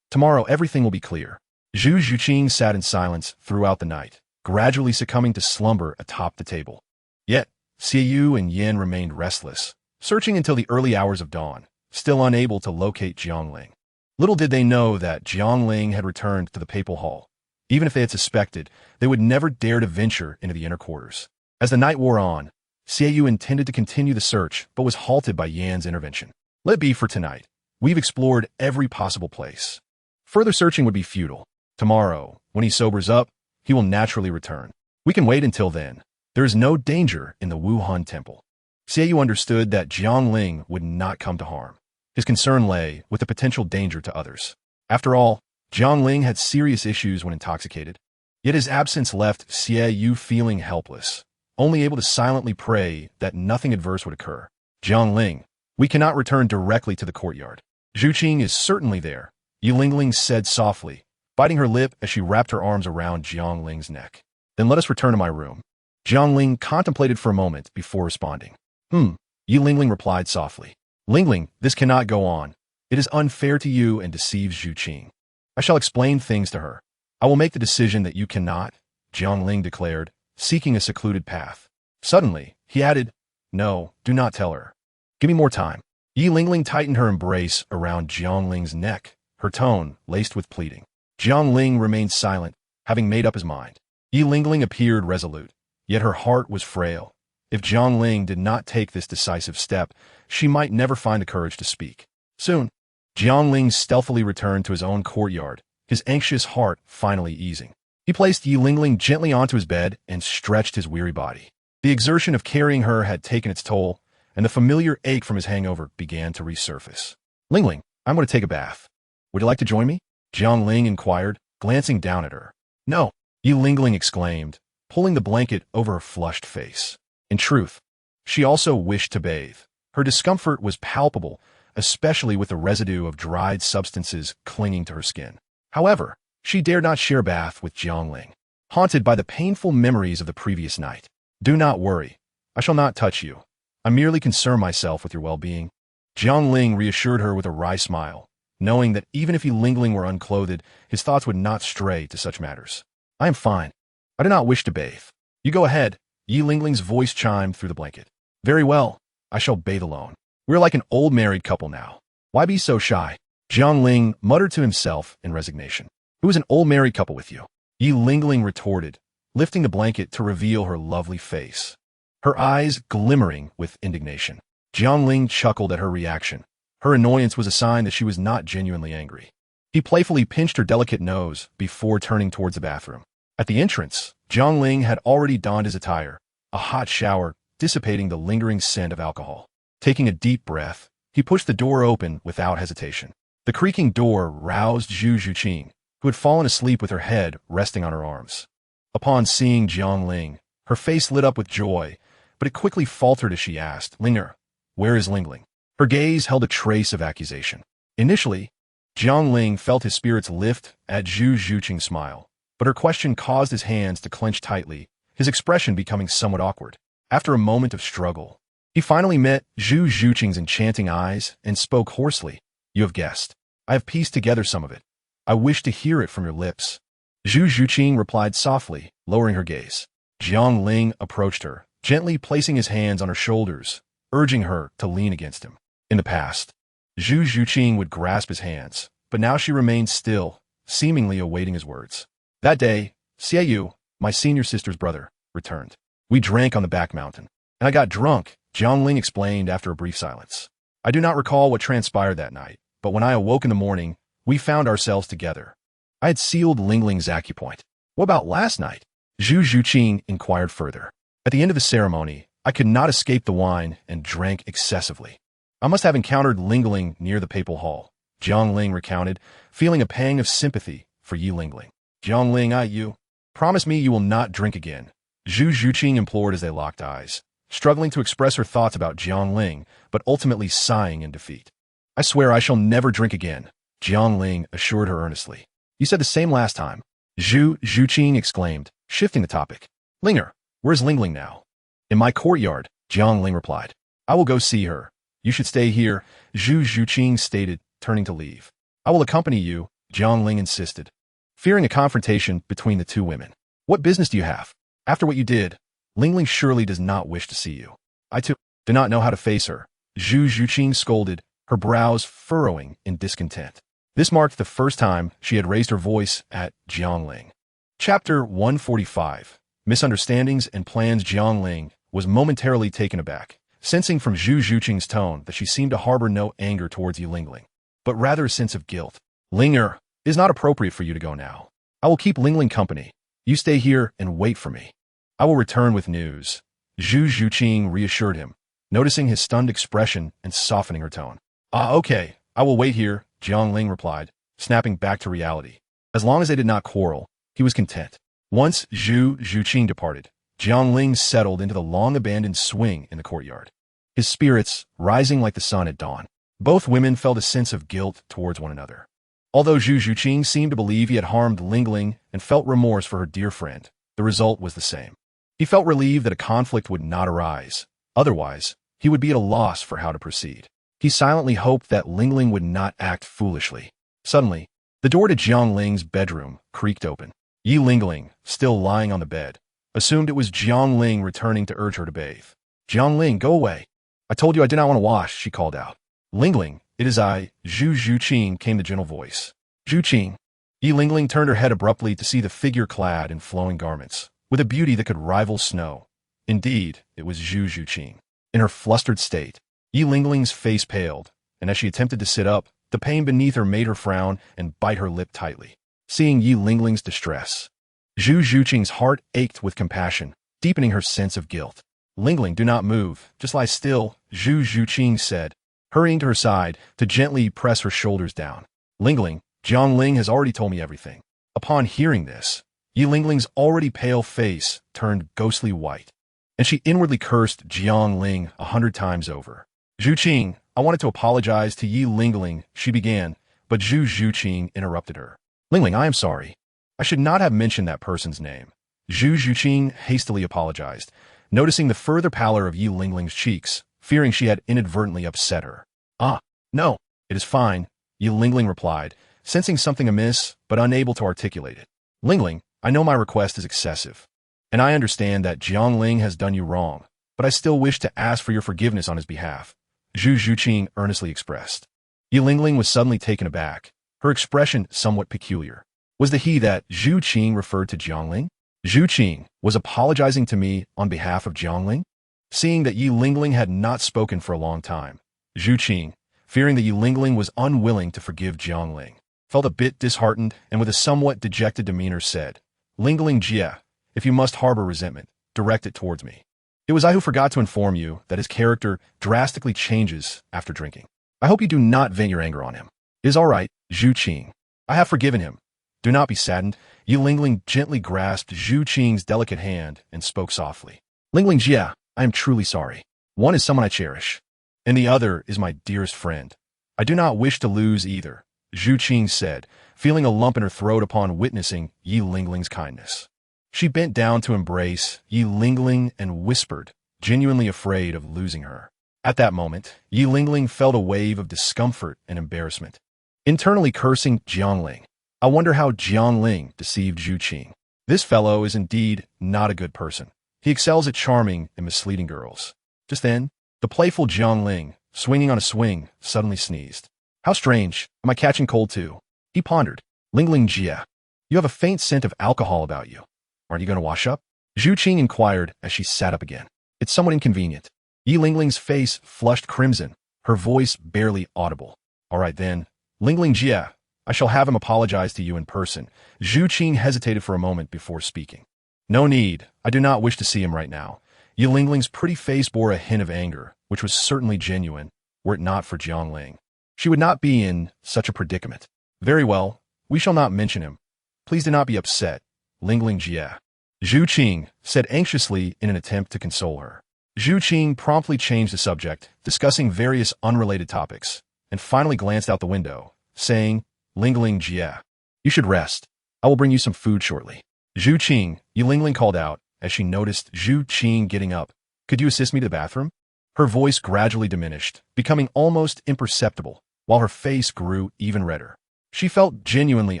everything will be clear. Zhu Qing sat in silence throughout the night, gradually succumbing to slumber atop the table. Yet, Xiaoyu and Yin remained restless, searching until the early hours of dawn, still unable to locate Jiang Ling. Little did they know that Jiang Ling had returned to the papal hall. Even if they had suspected, they would never dare to venture into the inner quarters. As the night wore on, Xiaoyu intended to continue the search, but was halted by Yan's intervention. Let it be for tonight. We've explored every possible place. Further searching would be futile. Tomorrow, when he sobers up, he will naturally return. We can wait until then. There is no danger in the Wuhan temple. Xiaoyu understood that Jiang Ling would not come to harm. His concern lay with the potential danger to others. After all, Jiang Ling had serious issues when intoxicated. Yet his absence left Xiaoyu feeling helpless, only able to silently pray that nothing adverse would occur. Jiang Ling, we cannot return directly to the courtyard. Zhu Qing is certainly there, Yi Lingling said softly, biting her lip as she wrapped her arms around Jiang Ling's neck. Then let us return to my room. Jiang Ling contemplated for a moment before responding. Yi Lingling replied softly. Lingling, this cannot go on. It is unfair to you and deceives Zhu Qing. I shall explain things to her. I will make the decision that you cannot, Jiang Ling declared, seeking a secluded path. Suddenly, he added, No, do not tell her. Give me more time. Yi Lingling tightened her embrace around Jiang Ling's neck, her tone laced with pleading. Jiang Ling remained silent, having made up his mind. Yi Lingling appeared resolute, yet her heart was frail. If Jiang Ling did not take this decisive step, she might never find the courage to speak. Soon, Jiang Ling stealthily returned to his own courtyard, his anxious heart finally easing. He placed Yi Lingling gently onto his bed and stretched his weary body. The exertion of carrying her had taken its toll, and the familiar ache from his hangover began to resurface. Lingling, I'm going to take a bath. Would you like to join me? Jiang Ling inquired, glancing down at her. No, Yi Lingling exclaimed, pulling the blanket over her flushed face. In truth, she also wished to bathe. Her discomfort was palpable, especially with the residue of dried substances clinging to her skin. However, she dared not share a bath with Jiang Ling, haunted by the painful memories of the previous night. Do not worry. I shall not touch you. I merely concern myself with your well-being. Jiang Ling reassured her with a wry smile, knowing that even if Yi Lingling were unclothed, his thoughts would not stray to such matters. I am fine. I do not wish to bathe. You go ahead. Yi Lingling's voice chimed through the blanket. Very well. I shall bathe alone. We're like an old married couple now. Why be so shy? Jiang Ling muttered to himself in resignation. Who is an old married couple with you? Yi Lingling retorted, lifting the blanket to reveal her lovely face, her eyes glimmering with indignation. Jiang Ling chuckled at her reaction. Her annoyance was a sign that she was not genuinely angry. He playfully pinched her delicate nose before turning towards the bathroom. At the entrance, Jiang Ling had already donned his attire, a hot shower dissipating the lingering scent of alcohol. Taking a deep breath, he pushed the door open without hesitation. The creaking door roused Zhu Zhuqing, who had fallen asleep with her head resting on her arms. Upon seeing Jiang Ling, her face lit up with joy, but it quickly faltered as she asked, Linger, where is Lingling? Her gaze held a trace of accusation. Initially, Jiang Ling felt his spirits lift at Zhu Zhuqing's smile, but her question caused his hands to clench tightly, his expression becoming somewhat awkward. After a moment of struggle, he finally met Zhu Zhuqing's enchanting eyes and spoke hoarsely. You have guessed. I have pieced together some of it. I wish to hear it from your lips. Zhu Zhuqing replied softly, lowering her gaze. Jiang Ling approached her, gently placing his hands on her shoulders, urging her to lean against him. In the past, Zhu Zhuqing would grasp his hands, but now she remained still, seemingly awaiting his words. That day, Xiaoyu, my senior sister's brother, returned. We drank on the back mountain, and I got drunk, Jiang Ling explained after a brief silence. I do not recall what transpired that night, but when I awoke in the morning, we found ourselves together. I had sealed Lingling's acupoint. What about last night? Zhu Zhuqing inquired further. At the end of the ceremony, I could not escape the wine and drank excessively. I must have encountered Lingling near the papal hall, Jiang Ling recounted, feeling a pang of sympathy for Yi Lingling. Jiang Ling, you promise me you will not drink again. Zhu Zhuqing implored as they locked eyes, struggling to express her thoughts about Jiang Ling, but ultimately sighing in defeat. I swear I shall never drink again, Jiang Ling assured her earnestly. You said the same last time, Zhu Zhuqing exclaimed, shifting the topic. Linger, where's Lingling now? In my courtyard, Jiang Ling replied. I will go see her. You should stay here, Zhu Zhuqing stated, turning to leave. I will accompany you, Jiang Ling insisted, fearing a confrontation between the two women. What business do you have? After what you did, Lingling surely does not wish to see you. I too do not know how to face her, Zhu Zhuqing scolded, her brows furrowing in discontent. This marked the first time she had raised her voice at Jiang Ling. Chapter 145. Misunderstandings and Plans. Jiang Ling was momentarily taken aback, sensing from Zhu Zhuqing's tone that she seemed to harbor no anger towards Yi Lingling, but rather a sense of guilt. Linger, it is not appropriate for you to go now. I will keep Lingling company. You stay here and wait for me. I will return with news, Zhu Zhuqing reassured him, noticing his stunned expression and softening her tone. Okay, I will wait here, Jiang Ling replied, snapping back to reality. As long as they did not quarrel, he was content. Once Zhu Zhuqing departed, Jiang Ling settled into the long-abandoned swing in the courtyard, his spirits rising like the sun at dawn. Both women felt a sense of guilt towards one another. Although Zhu Zhuqing seemed to believe he had harmed Lingling and felt remorse for her dear friend, the result was the same. He felt relieved that a conflict would not arise. Otherwise, he would be at a loss for how to proceed. He silently hoped that Lingling would not act foolishly. Suddenly, the door to Jiang Ling's bedroom creaked open. Yi Lingling, still lying on the bed, assumed it was Jiang Ling returning to urge her to bathe. Jiang Ling, go away. I told you I did not want to wash, she called out. Lingling, it is I, Zhu Zhuqing, came the gentle voice. Zhuqing. Yi Lingling turned her head abruptly to see the figure clad in flowing garments, with a beauty that could rival snow. Indeed, it was Zhu Zhuqing. In her flustered state, Yi Lingling's face paled, and as she attempted to sit up, the pain beneath her made her frown and bite her lip tightly. Seeing Yi Lingling's distress, Zhu Zhuqing's heart ached with compassion, deepening her sense of guilt. Lingling, do not move, just lie still, Zhu Zhuqing said, hurrying to her side to gently press her shoulders down. Lingling, Jiangling has already told me everything. Upon hearing this, Yi Lingling's already pale face turned ghostly white, and she inwardly cursed Jiangling 100 times over. Zhu Qing, I wanted to apologize to Yi Lingling, she began, but Zhu Qing interrupted her. Lingling, I am sorry. I should not have mentioned that person's name. Zhu Qing hastily apologized, noticing the further pallor of Yi Lingling's cheeks, fearing she had inadvertently upset her. Ah, no, it is fine, Yi Lingling replied, sensing something amiss, but unable to articulate it. Lingling, I know my request is excessive, and I understand that Jiangling has done you wrong, but I still wish to ask for your forgiveness on his behalf, Zhu Qing earnestly expressed. Yi Lingling was suddenly taken aback, her expression somewhat peculiar. Was the he that Zhu Qing referred to Jiangling? Zhu Qing was apologizing to me on behalf of Jiangling? Seeing that Yi Lingling had not spoken for a long time, Zhu Qing, fearing that Yi Lingling was unwilling to forgive Jiangling, felt a bit disheartened and with a somewhat dejected demeanor said, Lingling Jia, if you must harbor resentment, direct it towards me. It was I who forgot to inform you that his character drastically changes after drinking. I hope you do not vent your anger on him. It is all right, Zhu Qing. I have forgiven him. Do not be saddened. Yi Lingling gently grasped Zhu Qing's delicate hand and spoke softly. Lingling Jia, I am truly sorry. One is someone I cherish, and the other is my dearest friend. I do not wish to lose either, Zhu Qing said, feeling a lump in her throat upon witnessing Yi Lingling's kindness. She bent down to embrace Yi Lingling and whispered, genuinely afraid of losing her. At that moment, Yi Lingling felt a wave of discomfort and embarrassment. Internally cursing Jiangling, I wonder how Jiangling deceived Zhu Qing. This fellow is indeed not a good person. He excels at charming and misleading girls. Just then, the playful Jiangling, swinging on a swing, suddenly sneezed. How strange, am I catching cold too? He pondered. Lingling Jia, you have a faint scent of alcohol about you. Aren't you going to wash up? Zhu Qing inquired as she sat up again. It's somewhat inconvenient. Yi Lingling's face flushed crimson, her voice barely audible. All right then, Lingling Jia, I shall have him apologize to you in person. Zhu Qing hesitated for a moment before speaking. No need, I do not wish to see him right now. Yi Lingling's pretty face bore a hint of anger, which was certainly genuine, were it not for Jiangling. She would not be in such a predicament. Very well, we shall not mention him. Please do not be upset, Lingling Jia. Zhu Qing said anxiously in an attempt to console her. Zhu Qing promptly changed the subject, discussing various unrelated topics, and finally glanced out the window, saying, Lingling Jia, you should rest. I will bring you some food shortly. Zhu Qing, Yi Lingling called out as she noticed Zhu Qing getting up. Could you assist me to the bathroom? Her voice gradually diminished, becoming almost imperceptible, while her face grew even redder. She felt genuinely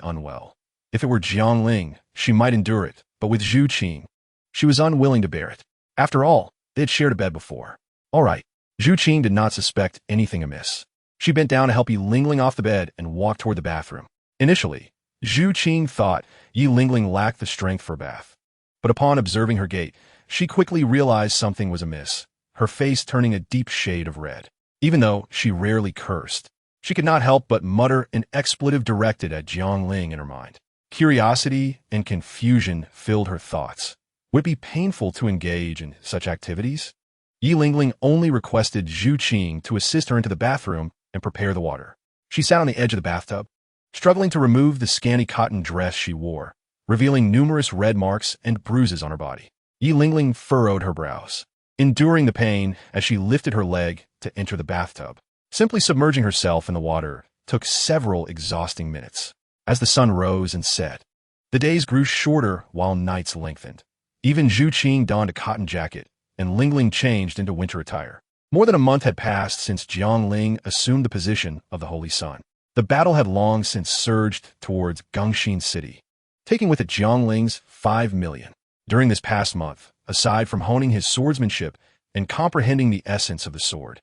unwell. If it were Jiangling, she might endure it, but with Zhu Qing, she was unwilling to bear it. After all, they had shared a bed before. All right. Zhu Qing did not suspect anything amiss. She bent down to help Yi Lingling off the bed and walked toward the bathroom. Initially, Zhu Qing thought Yi Lingling lacked the strength for a bath. But upon observing her gait, she quickly realized something was amiss, her face turning a deep shade of red. Even though she rarely cursed, she could not help but mutter an expletive directed at Jiangling in her mind. Curiosity and confusion filled her thoughts. Would it be painful to engage in such activities? Yi Lingling only requested Zhu Qing to assist her into the bathroom and prepare the water. She sat on the edge of the bathtub, struggling to remove the scanty cotton dress she wore, revealing numerous red marks and bruises on her body. Yi Lingling furrowed her brows, enduring the pain as she lifted her leg to enter the bathtub. Simply submerging herself in the water took several exhausting minutes. As the sun rose and set, the days grew shorter while nights lengthened. Even Zhu Qing donned a cotton jacket, and Lingling changed into winter attire. More than a month had passed since Jiangling assumed the position of the Holy Sun. The battle had long since surged towards Gongxin City, taking with it Jiangling's 5 million. During this past month, aside from honing his swordsmanship and comprehending the essence of the sword,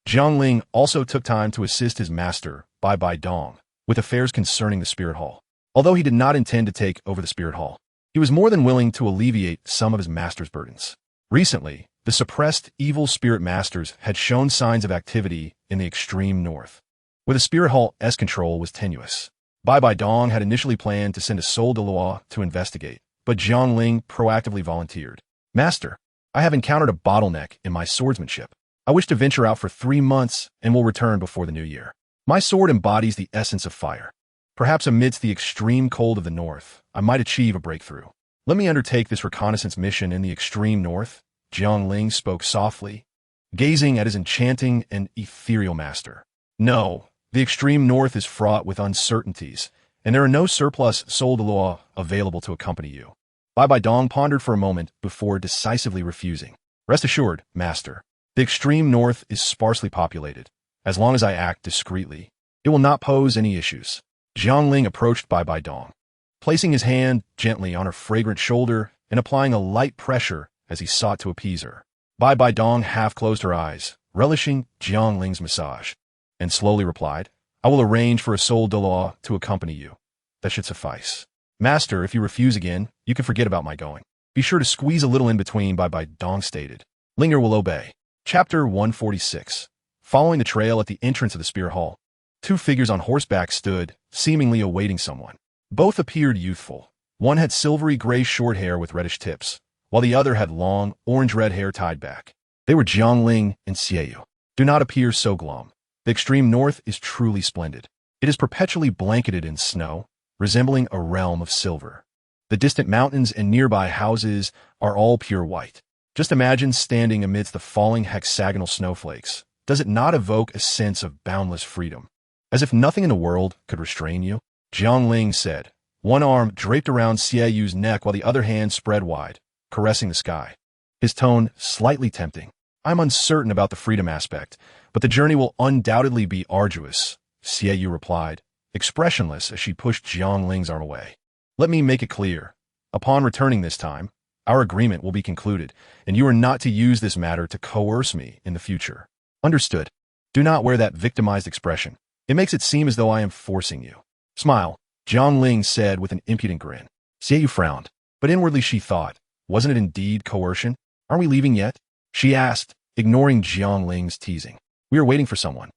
Jiangling also took time to assist his master, Bai Bai Dong, with affairs concerning the Spirit Hall. Although he did not intend to take over the Spirit Hall, he was more than willing to alleviate some of his master's burdens. Recently, the suppressed evil spirit masters had shown signs of activity in the extreme north, where the Spirit Hall's control was tenuous. Bai Bai Dong had initially planned to send a soul Douluo to investigate, but Jiangling proactively volunteered. Master, I have encountered a bottleneck in my swordsmanship. I wish to venture out for 3 months and will return before the new year. My sword embodies the essence of fire. Perhaps amidst the extreme cold of the north, I might achieve a breakthrough. Let me undertake this reconnaissance mission in the extreme north, Jiangling spoke softly, gazing at his enchanting and ethereal master. No, the extreme north is fraught with uncertainties, and there are no surplus Douluo available to accompany you. Bai Dong pondered for a moment before decisively refusing. Rest assured, master, the extreme north is sparsely populated. As long as I act discreetly, it will not pose any issues. Jiangling approached Bai Dong, placing his hand gently on her fragrant shoulder and applying a light pressure as he sought to appease her. Bai Dong half closed her eyes, relishing Jiangling's massage, and slowly replied, I will arrange for a Douluo to accompany you. That should suffice. Master, if you refuse again, you can forget about my going. Be sure to squeeze a little in between, Bai Dong stated. Linger will obey. Chapter 146. Following the trail at the entrance of the Spear Hall, 2 figures on horseback stood, seemingly awaiting someone. Both appeared youthful. One had silvery gray short hair with reddish tips, while the other had long, orange-red hair tied back. They were Jiangling and Xiaoyu. Do not appear so glum. The extreme north is truly splendid. It is perpetually blanketed in snow, resembling a realm of silver. The distant mountains and nearby houses are all pure white. Just imagine standing amidst the falling hexagonal snowflakes. Does it not evoke a sense of boundless freedom? As if nothing in the world could restrain you? Jiangling said, one arm draped around Xiaoyu's neck while the other hand spread wide, caressing the sky. His tone slightly tempting. I'm uncertain about the freedom aspect, but the journey will undoubtedly be arduous, Xiaoyu replied, expressionless as she pushed Jiangling's arm away. Let me make it clear. Upon returning this time, our agreement will be concluded, and you are not to use this matter to coerce me in the future. Understood. Do not wear that victimized expression. It makes it seem as though I am forcing you. Smile, Jiangling said with an impudent grin. Xiaoyu frowned, but inwardly she thought, wasn't it indeed coercion? Aren't we leaving yet? She asked, ignoring Jiangling's teasing. We are waiting for someone.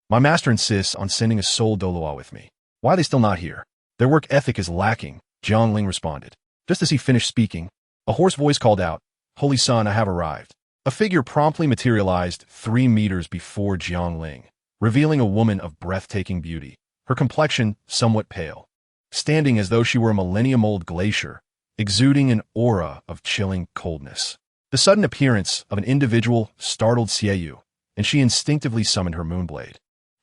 My master insists on sending a Douluo with me. Why are they still not here? Their work ethic is lacking, Jiangling responded. Just as he finished speaking, a hoarse voice called out, Holy Son, I have arrived. A figure promptly materialized 3 meters before Jiangling, revealing a woman of breathtaking beauty, her complexion somewhat pale, standing as though she were a millennium-old glacier, exuding an aura of chilling coldness. The sudden appearance of an individual startled Xiaoyu, and she instinctively summoned her moonblade.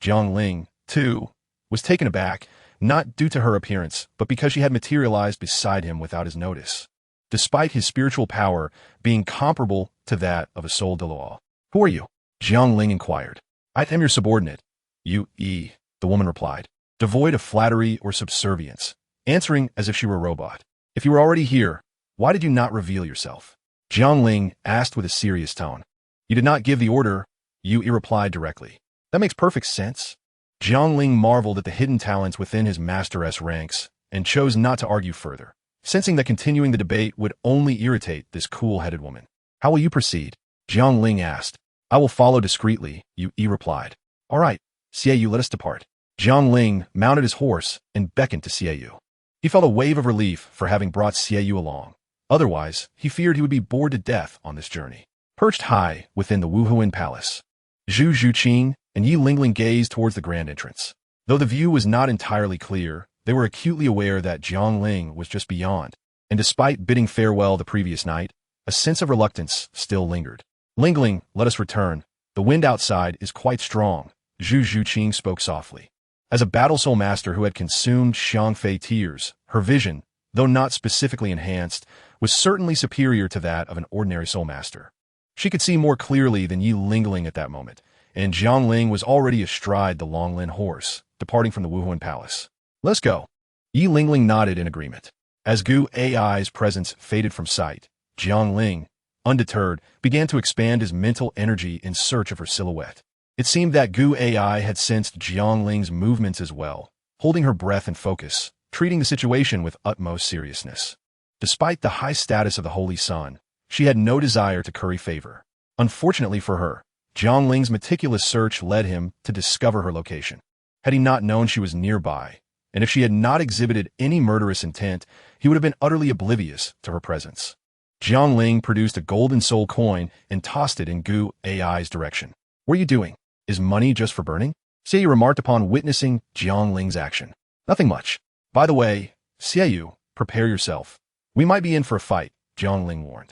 Jiangling, too, was taken aback, not due to her appearance, but because she had materialized beside him without his notice, despite his spiritual power being comparable to that of a Douluo. Who are you? Jiangling inquired. I am your subordinate. The woman replied, devoid of flattery or subservience, answering as if she were a robot. If you were already here, why did you not reveal yourself? Jiangling asked with a serious tone. You did not give the order, Yue replied directly. That makes perfect sense. Jiangling marveled at the hidden talents within his masteress ranks and chose not to argue further, sensing that continuing the debate would only irritate this cool-headed woman. How will you proceed? Jiangling asked. I will follow discreetly, Yue replied. All right, Xiaoyu, let us depart. Jiangling mounted his horse and beckoned to Xiaoyu. He felt a wave of relief for having brought Xiaoyu along. Otherwise, he feared he would be bored to death on this journey. Perched high within the Wuhuan Palace, Zhu Zhuqing and Yi Lingling gazed towards the grand entrance. Though the view was not entirely clear, they were acutely aware that Jiangling was just beyond, and despite bidding farewell the previous night, a sense of reluctance still lingered. Lingling, let us return. The wind outside is quite strong, Zhu Zhuqing spoke softly. As a battle soul master who had consumed Xiangfei tears, her vision, though not specifically enhanced, was certainly superior to that of an ordinary soul master. She could see more clearly than Yi Lingling at that moment, and Jiangling was already astride the Longlin horse, departing from the Wuhuan Palace. Let's go. Yi Lingling nodded in agreement. As Gu Ai's presence faded from sight, Jiangling, undeterred, began to expand his mental energy in search of her silhouette. It seemed that Gu Ai had sensed Jiangling's movements as well, holding her breath and focus, treating the situation with utmost seriousness. Despite the high status of the Holy Sun, she had no desire to curry favor. Unfortunately for her, Jiangling's meticulous search led him to discover her location. Had he not known she was nearby, and if she had not exhibited any murderous intent, he would have been utterly oblivious to her presence. Jiangling produced a golden soul coin and tossed it in Gu Ai's direction. What are you doing? Is money just for burning? Xiaoyu remarked upon witnessing Jiang Ling's action. Nothing much. By the way, Xiaoyu, prepare yourself. We might be in for a fight, Jiang Ling warned.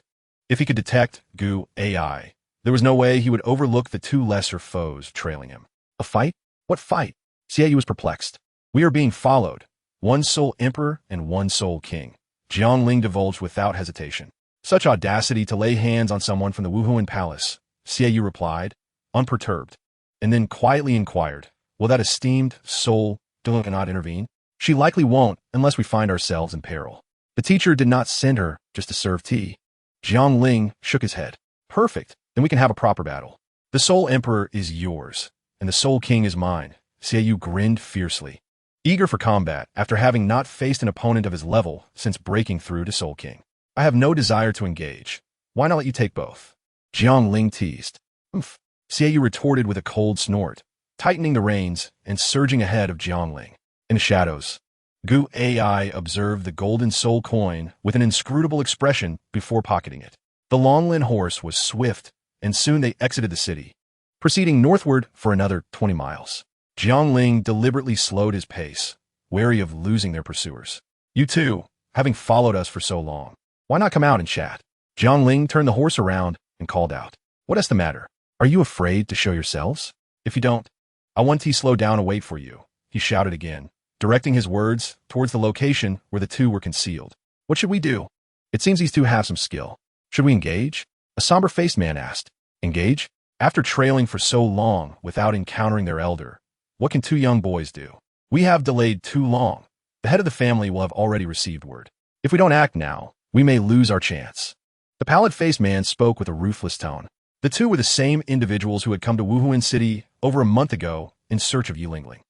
If he could detect Gu AI, there was no way he would overlook the two lesser foes trailing him. A fight? What fight? Xiaoyu was perplexed. We are being followed. One Soul Emperor and one Soul King. Jiang Ling divulged without hesitation. Such audacity to lay hands on someone from the Wuhuan Palace, Xiaoyu replied, unperturbed, and then quietly inquired, will that esteemed soul Douluo not intervene? She likely won't unless we find ourselves in peril. The teacher did not send her just to serve tea. Jiang Ling shook his head. Perfect, then we can have a proper battle. The Soul Emperor is yours, and the Soul King is mine. Xiaoyu grinned fiercely, eager for combat after having not faced an opponent of his level since breaking through to Soul King. I have no desire to engage. Why not let you take both? Jiang Ling teased. Oomph. Xiaoyu retorted with a cold snort, tightening the reins and surging ahead of Jiang Ling. In the shadows, Gu AI observed the golden soul coin with an inscrutable expression before pocketing it. The Longlin horse was swift, and soon they exited the city, proceeding northward for another 20 miles. Jiang Ling deliberately slowed his pace, wary of losing their pursuers. You two, having followed us for so long, why not come out and chat? Jiang Ling turned the horse around and called out. What is the matter? Are you afraid to show yourselves? If you don't, I want to slow down and wait for you, he shouted again, directing his words towards the location where the two were concealed. What should we do? It seems these two have some skill. Should we engage? A somber-faced man asked. Engage? After trailing for so long without encountering their elder, what can two young boys do? We have delayed too long. The head of the family will have already received word. If we don't act now, we may lose our chance. The pallid-faced man spoke with a ruthless tone. The two were the same individuals who had come to Wuhuan City over a month ago in search of Yi Lingling.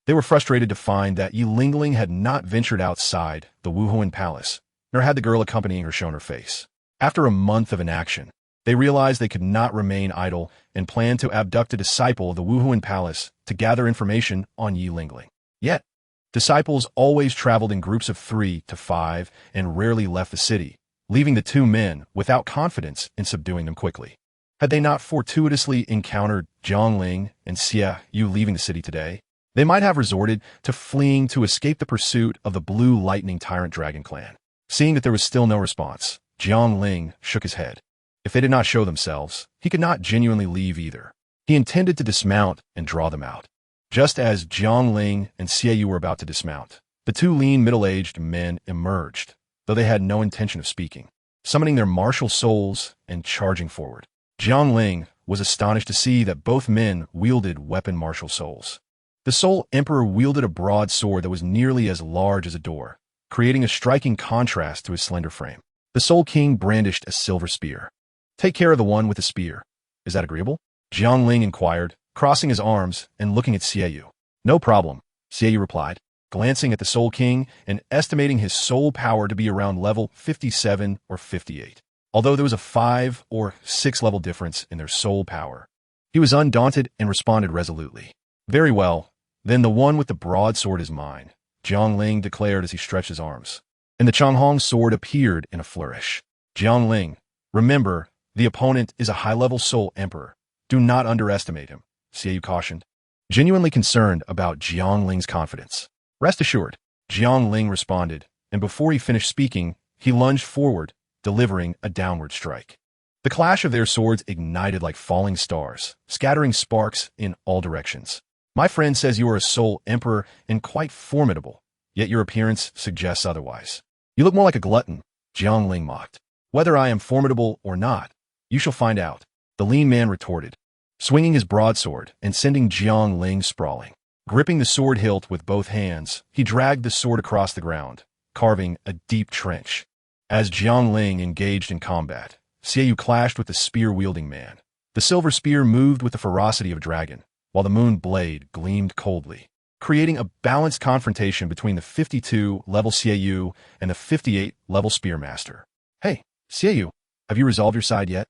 They were frustrated to find that Yi Lingling had not ventured outside the Wuhuan Palace, nor had the girl accompanying her shown her face. After a month of inaction, they realized they could not remain idle and planned to abduct a disciple of the Wuhuan Palace to gather information on Yi Lingling. Yet, disciples always traveled in groups of 3 to 5 and rarely left the city, leaving the two men without confidence in subduing them quickly. Had they not fortuitously encountered Jiang Ling and Xiaoyu leaving the city today, they might have resorted to fleeing to escape the pursuit of the Blue Lightning Tyrant Dragon clan. Seeing that there was still no response, Jiang Ling shook his head. If they did not show themselves, he could not genuinely leave either. He intended to dismount and draw them out. Just as Jiang Ling and Xiaoyu were about to dismount, the two lean, middle-aged men emerged, though they had no intention of speaking, summoning their martial souls and charging forward. Jiang Ling was astonished to see that both men wielded weapon martial souls. The Soul Emperor wielded a broad sword that was nearly as large as a door, creating a striking contrast to his slender frame. The Soul King brandished a silver spear. Take care of the one with the spear. Is that agreeable? Jiang Ling inquired, crossing his arms and looking at Xiaoyu. No problem, Xiaoyu replied, glancing at the Soul King and estimating his soul power to be around level 57 or 58. Although there was a 5 or 6 level difference in their soul power, he was undaunted and responded resolutely. Very well, then the one with the broadsword is mine, Jiang Ling declared as he stretched his arms. And the Changhong sword appeared in a flourish. Jiang Ling, remember, the opponent is a high-level Soul Emperor. Do not underestimate him, Xiaoyu cautioned, genuinely concerned about Jiang Ling's confidence. Rest assured, Jiang Ling responded, and before he finished speaking, he lunged forward, delivering a downward strike. The clash of their swords ignited like falling stars, scattering sparks in all directions. My friend says you are a Soul Emperor and quite formidable, yet your appearance suggests otherwise. You look more like a glutton, Jiang Ling mocked. Whether I am formidable or not, you shall find out, the lean man retorted, swinging his broadsword and sending Jiang Ling sprawling. Gripping the sword hilt with both hands, he dragged the sword across the ground, carving a deep trench. As Jiang Ling engaged in combat, Xiaoyu clashed with the spear-wielding man. The silver spear moved with the ferocity of a dragon, while the moon blade gleamed coldly, creating a balanced confrontation between the 52-level Xiaoyu and the 58-level Spearmaster. Hey, Xiaoyu, have you resolved your side yet?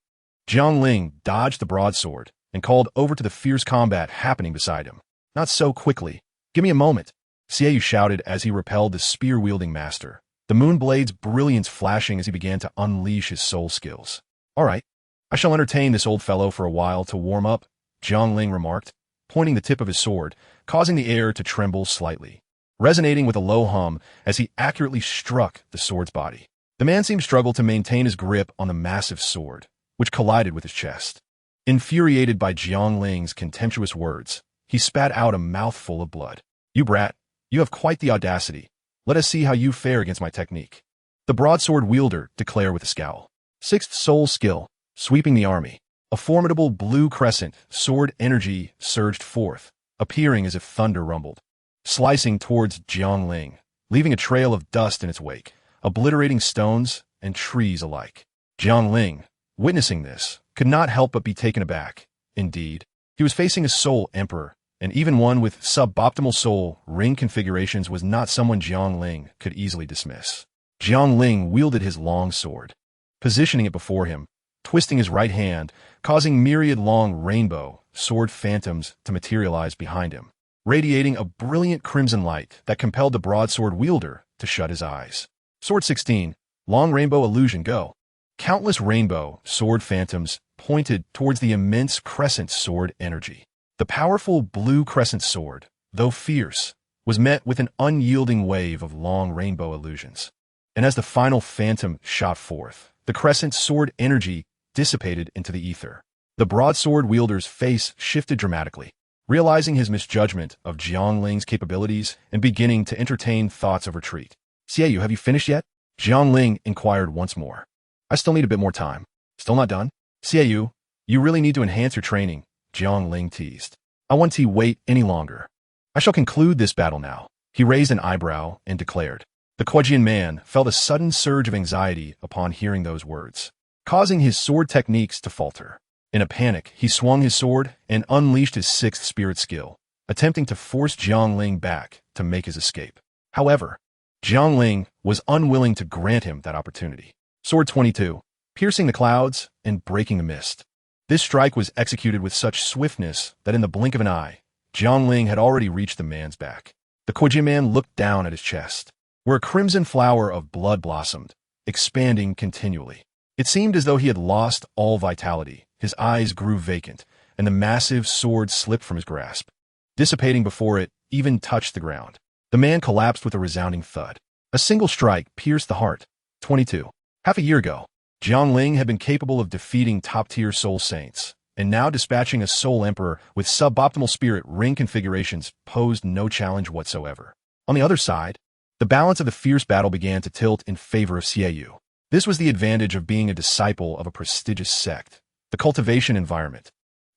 Jiang Ling dodged the broadsword and called over to the fierce combat happening beside him. Not so quickly. Give me a moment, Xiaoyu shouted as he repelled the spear-wielding master, the moonblade's brilliance flashing as he began to unleash his soul skills. All right, I shall entertain this old fellow for a while to warm up, Jiang Ling remarked, pointing the tip of his sword, causing the air to tremble slightly, resonating with a low hum as he accurately struck the sword's body. The man seemed to struggle to maintain his grip on the massive sword, which collided with his chest. Infuriated by Jiang Ling's contemptuous words, he spat out a mouthful of blood. "You brat, you have quite the audacity. Let us see how you fare against my technique," the broadsword wielder declared with a scowl. Sixth soul skill, sweeping the army. A formidable blue crescent sword energy surged forth, appearing as if thunder rumbled, slicing towards Jiang Ling, leaving a trail of dust in its wake, obliterating stones and trees alike. Jiang Ling, witnessing this, could not help but be taken aback. Indeed, he was facing a soul emperor, and even one with suboptimal soul ring configurations was not someone Jiang Ling could easily dismiss. Jiang Ling wielded his long sword, positioning it before him, twisting his right hand, causing myriad long rainbow sword phantoms to materialize behind him, radiating a brilliant crimson light that compelled the broadsword wielder to shut his eyes. Sword 16, Long Rainbow Illusion, go. Countless rainbow sword phantoms pointed towards the immense crescent sword energy. The powerful blue crescent sword, though fierce, was met with an unyielding wave of long rainbow illusions. And as the final phantom shot forth, the crescent sword energy dissipated into the ether. The broadsword wielder's face shifted dramatically, realizing his misjudgment of Jiang Ling's capabilities and beginning to entertain thoughts of retreat. "Xiaoyu, have you finished yet?" Jiang Ling inquired once more. "I still need a bit more time." "Still not done?" "Xiaoyu, you really need to enhance your training," Jiang Ling teased. "I won't wait any longer. I shall conclude this battle now." He raised an eyebrow and declared. The Kuojian man felt a sudden surge of anxiety upon hearing those words, causing his sword techniques to falter. In a panic, he swung his sword and unleashed his sixth spirit skill, attempting to force Jiang Ling back to make his escape. However, Jiang Ling was unwilling to grant him that opportunity. Sword 22, piercing the clouds and breaking the mist. This strike was executed with such swiftness that in the blink of an eye, Jiang Ling had already reached the man's back. The Kuojian man looked down at his chest, where a crimson flower of blood blossomed, expanding continually. It seemed as though he had lost all vitality. His eyes grew vacant, and the massive sword slipped from his grasp, dissipating before it even touched the ground. The man collapsed with a resounding thud. A single strike pierced the heart. 22. Half a year ago, Jiang Ling had been capable of defeating top-tier soul saints, and now dispatching a soul emperor with suboptimal spirit ring configurations posed no challenge whatsoever. On the other side, the balance of the fierce battle began to tilt in favor of Xiaoyu. This was the advantage of being a disciple of a prestigious sect. The cultivation environment,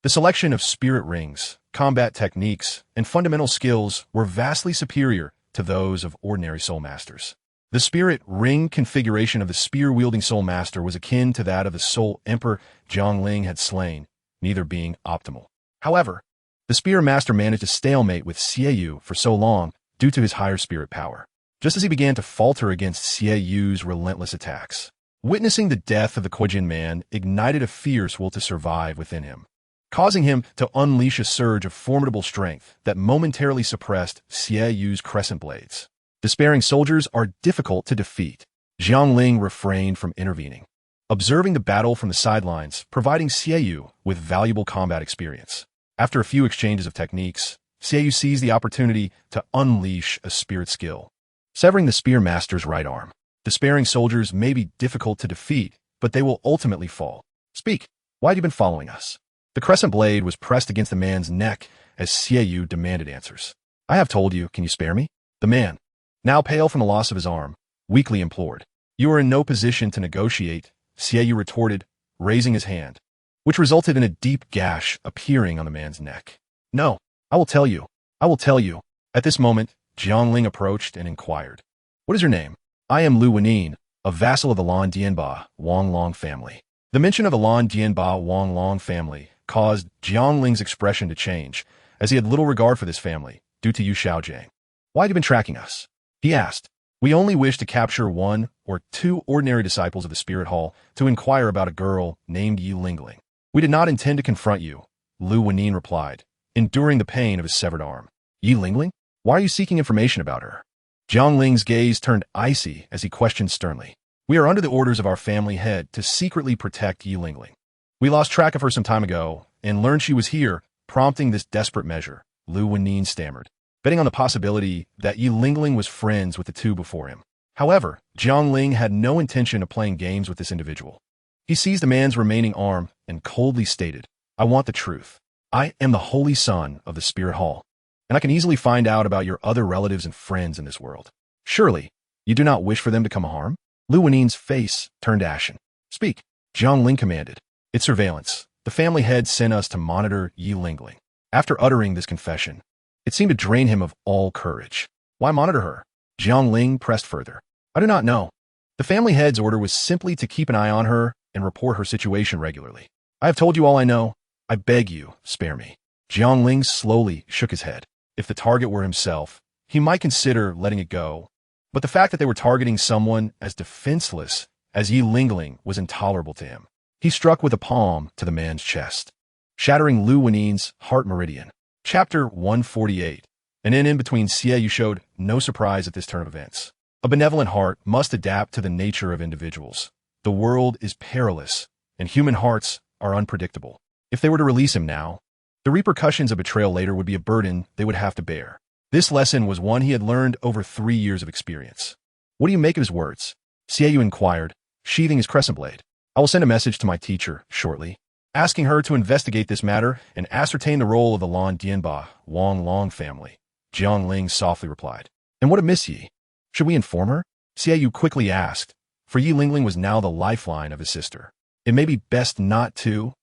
the selection of spirit rings, combat techniques, and fundamental skills were vastly superior to those of ordinary soul masters. The spirit ring configuration of the spear-wielding soul master was akin to that of the soul emperor Jiang Ling had slain, neither being optimal. However, the spear master managed to stalemate with Xiaoyu for so long due to his higher spirit power, just as he began to falter against Xiaoyu's relentless attacks. Witnessing the death of the Kuojian man ignited a fierce will to survive within him, causing him to unleash a surge of formidable strength that momentarily suppressed Xiaoyu's crescent blades. Despairing soldiers are difficult to defeat. Jiang Ling refrained from intervening, observing the battle from the sidelines, providing Xiaoyu with valuable combat experience. After a few exchanges of techniques, Xiaoyu seized the opportunity to unleash a spirit skill, severing the spear master's right arm. Despairing soldiers may be difficult to defeat, but they will ultimately fall. "Speak, why have you been following us?" The crescent blade was pressed against the man's neck as Xiaoyu demanded answers. "I have told you, can you spare me?" The man, now pale from the loss of his arm, weakly implored. "You are in no position to negotiate," Xiaoyu retorted, raising his hand, which resulted in a deep gash appearing on the man's neck. "No, I will tell you. I will tell you." At this moment, Jiang Ling approached and inquired, "What is your name?" "I am Lu Wenin, a vassal of the Lan Dianba Wang Long family." The mention of the Lan Dianba Wang Long family caused Jiang Ling's expression to change, as he had little regard for this family, due to Yu Xiaojiang. "Why have you been tracking us?" he asked. "We only wish to capture one or two ordinary disciples of the Spirit Hall to inquire about a girl named Yi Lingling. We did not intend to confront you," Lu Wenin replied, enduring the pain of his severed arm. "Yi Lingling? Why are you seeking information about her?" Jiang Ling's gaze turned icy as he questioned sternly. "We are under the orders of our family head to secretly protect Yi Lingling. We lost track of her some time ago and learned she was here Prompting this desperate measure, Lu Wenyin stammered, betting on the possibility that Yi Lingling was friends with the two before him. However, Jiang Ling had no intention of playing games with this individual. He seized the man's remaining arm and coldly stated, "I want the truth. I am the holy son of the Spirit Hall, and I can easily find out about your other relatives and friends in this world. Surely, you do not wish for them to come harm?" Lu Wenin's face turned ashen. "Speak," Jiang Ling commanded. "It's surveillance. The family head sent us to monitor Yi Lingling." After uttering this confession, it seemed to drain him of all courage. "Why monitor her?" Jiang Ling pressed further. "I do not know. The family head's order was simply to keep an eye on her and report her situation regularly. I have told you all I know. I beg you, spare me." Jiang Ling slowly shook his head. If the target were himself, he might consider letting it go, but the fact that they were targeting someone as defenseless as Yi Lingling was intolerable to him. He struck with a palm to the man's chest, shattering Lu Wenin's heart meridian. Chapter 148. An in between Xie showed no surprise at this turn of events. A benevolent heart must adapt to the nature of individuals. The world is perilous, and human hearts are unpredictable. If they were to release him now, the repercussions of betrayal later would be a burden they would have to bear. This lesson was one he had learned over 3 years of experience. "What do you make of his words?" Xie inquired, sheathing his crescent blade. "I will send a message to my teacher shortly, asking her to investigate this matter and ascertain the role of the Lan Dianba Wang Long family," Jiang Ling softly replied. "And what of Miss Yi? Should we inform her?" Xie quickly asked, for Yi Lingling was now the lifeline of his sister. It may be best not to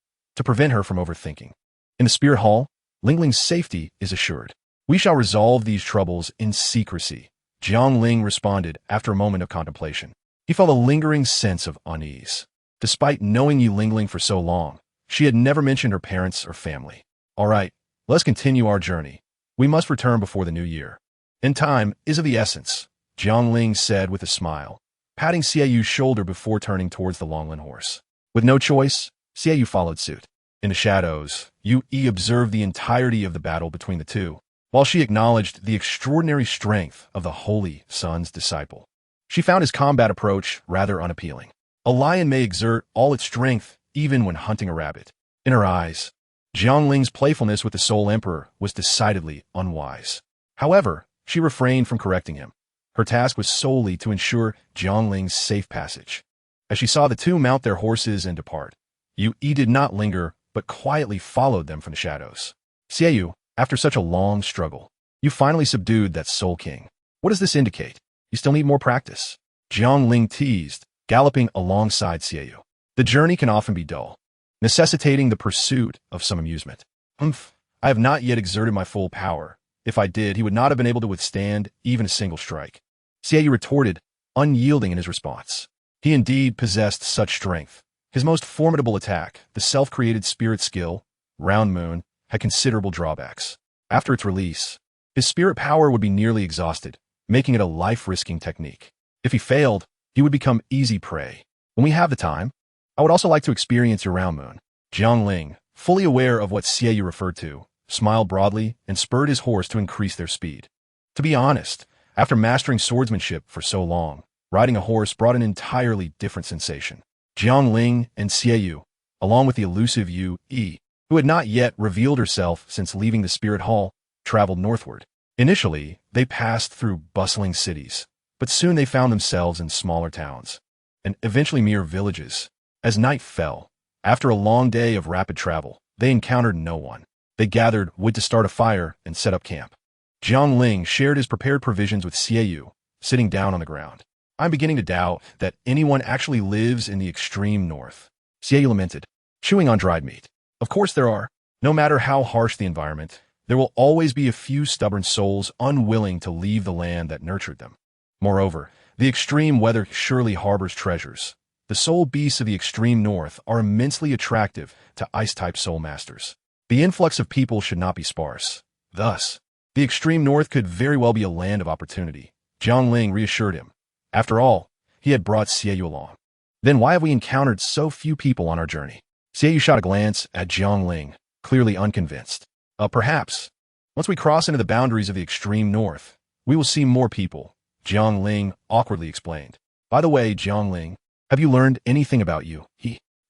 prevent her from overthinking. In the Spirit Hall, Lingling's safety is assured. "We shall resolve these troubles in secrecy," Jiang Ling responded after a moment of contemplation. He felt a lingering sense of unease. Despite knowing Yi Lingling for so long, she had never mentioned her parents or family. "All right, let's continue our journey. We must return before the new year. And time is of the essence," Jiang Ling said with a smile, patting Xieyu's shoulder before turning towards the Longlin horse. With no choice, Xieyu followed suit. In the shadows, Yu Yi observed the entirety of the battle between the two, while she acknowledged the extraordinary strength of the Holy Sun's disciple. She found his combat approach rather unappealing. A lion may exert all its strength even when hunting a rabbit. In her eyes, Jiang Ling's playfulness with the Soul Emperor was decidedly unwise. However, she refrained from correcting him. Her task was solely to ensure Jiang Ling's safe passage. As she saw the two mount their horses and depart, Yu Yi did not linger, but quietly followed them from the shadows. "Xieyu, after such a long struggle, you finally subdued that Soul King. What does this indicate? You still need more practice?" Jiang Ling teased, galloping alongside Xieyu. "The journey can often be dull, necessitating the pursuit of some amusement." I have not yet exerted my full power. If I did, he would not have been able to withstand even a single strike." Xieyu retorted, unyielding in his response. He indeed possessed such strength. His most formidable attack, the self-created spirit skill, Round Moon, had considerable drawbacks. After its release, his spirit power would be nearly exhausted, making it a life-risking technique. If he failed, he would become easy prey. "When we have the time, I would also like to experience your Round Moon." Jiang Ling, fully aware of what Xieyu referred to, smiled broadly and spurred his horse to increase their speed. To be honest, after mastering swordsmanship for so long, riding a horse brought an entirely different sensation. Jiang Ling and Xieyu, along with the elusive Yu Yi, who had not yet revealed herself since leaving the Spirit Hall, traveled northward. Initially, they passed through bustling cities, but soon they found themselves in smaller towns, and eventually mere villages. As night fell, after a long day of rapid travel, they encountered no one. They gathered wood to start a fire and set up camp. Jiang Ling shared his prepared provisions with Xieyu, sitting down on the ground. "I'm beginning to doubt that anyone actually lives in the extreme north," Xieyu lamented, chewing on dried meat. "Of course there are. No matter how harsh the environment, there will always be a few stubborn souls unwilling to leave the land that nurtured them. Moreover, the extreme weather surely harbors treasures. The soul beasts of the extreme north are immensely attractive to ice-type soul masters. The influx of people should not be sparse. Thus, the extreme north could very well be a land of opportunity," Jiang Ling reassured him. After all, he had brought Xieyu along. "Then why have we encountered so few people on our journey?" Xieyu shot a glance at Jiang Ling, clearly unconvinced. Perhaps, once we cross into the boundaries of the extreme north, we will see more people," Jiang Ling awkwardly explained. "By the way, Jiang Ling, have you learned anything about you?"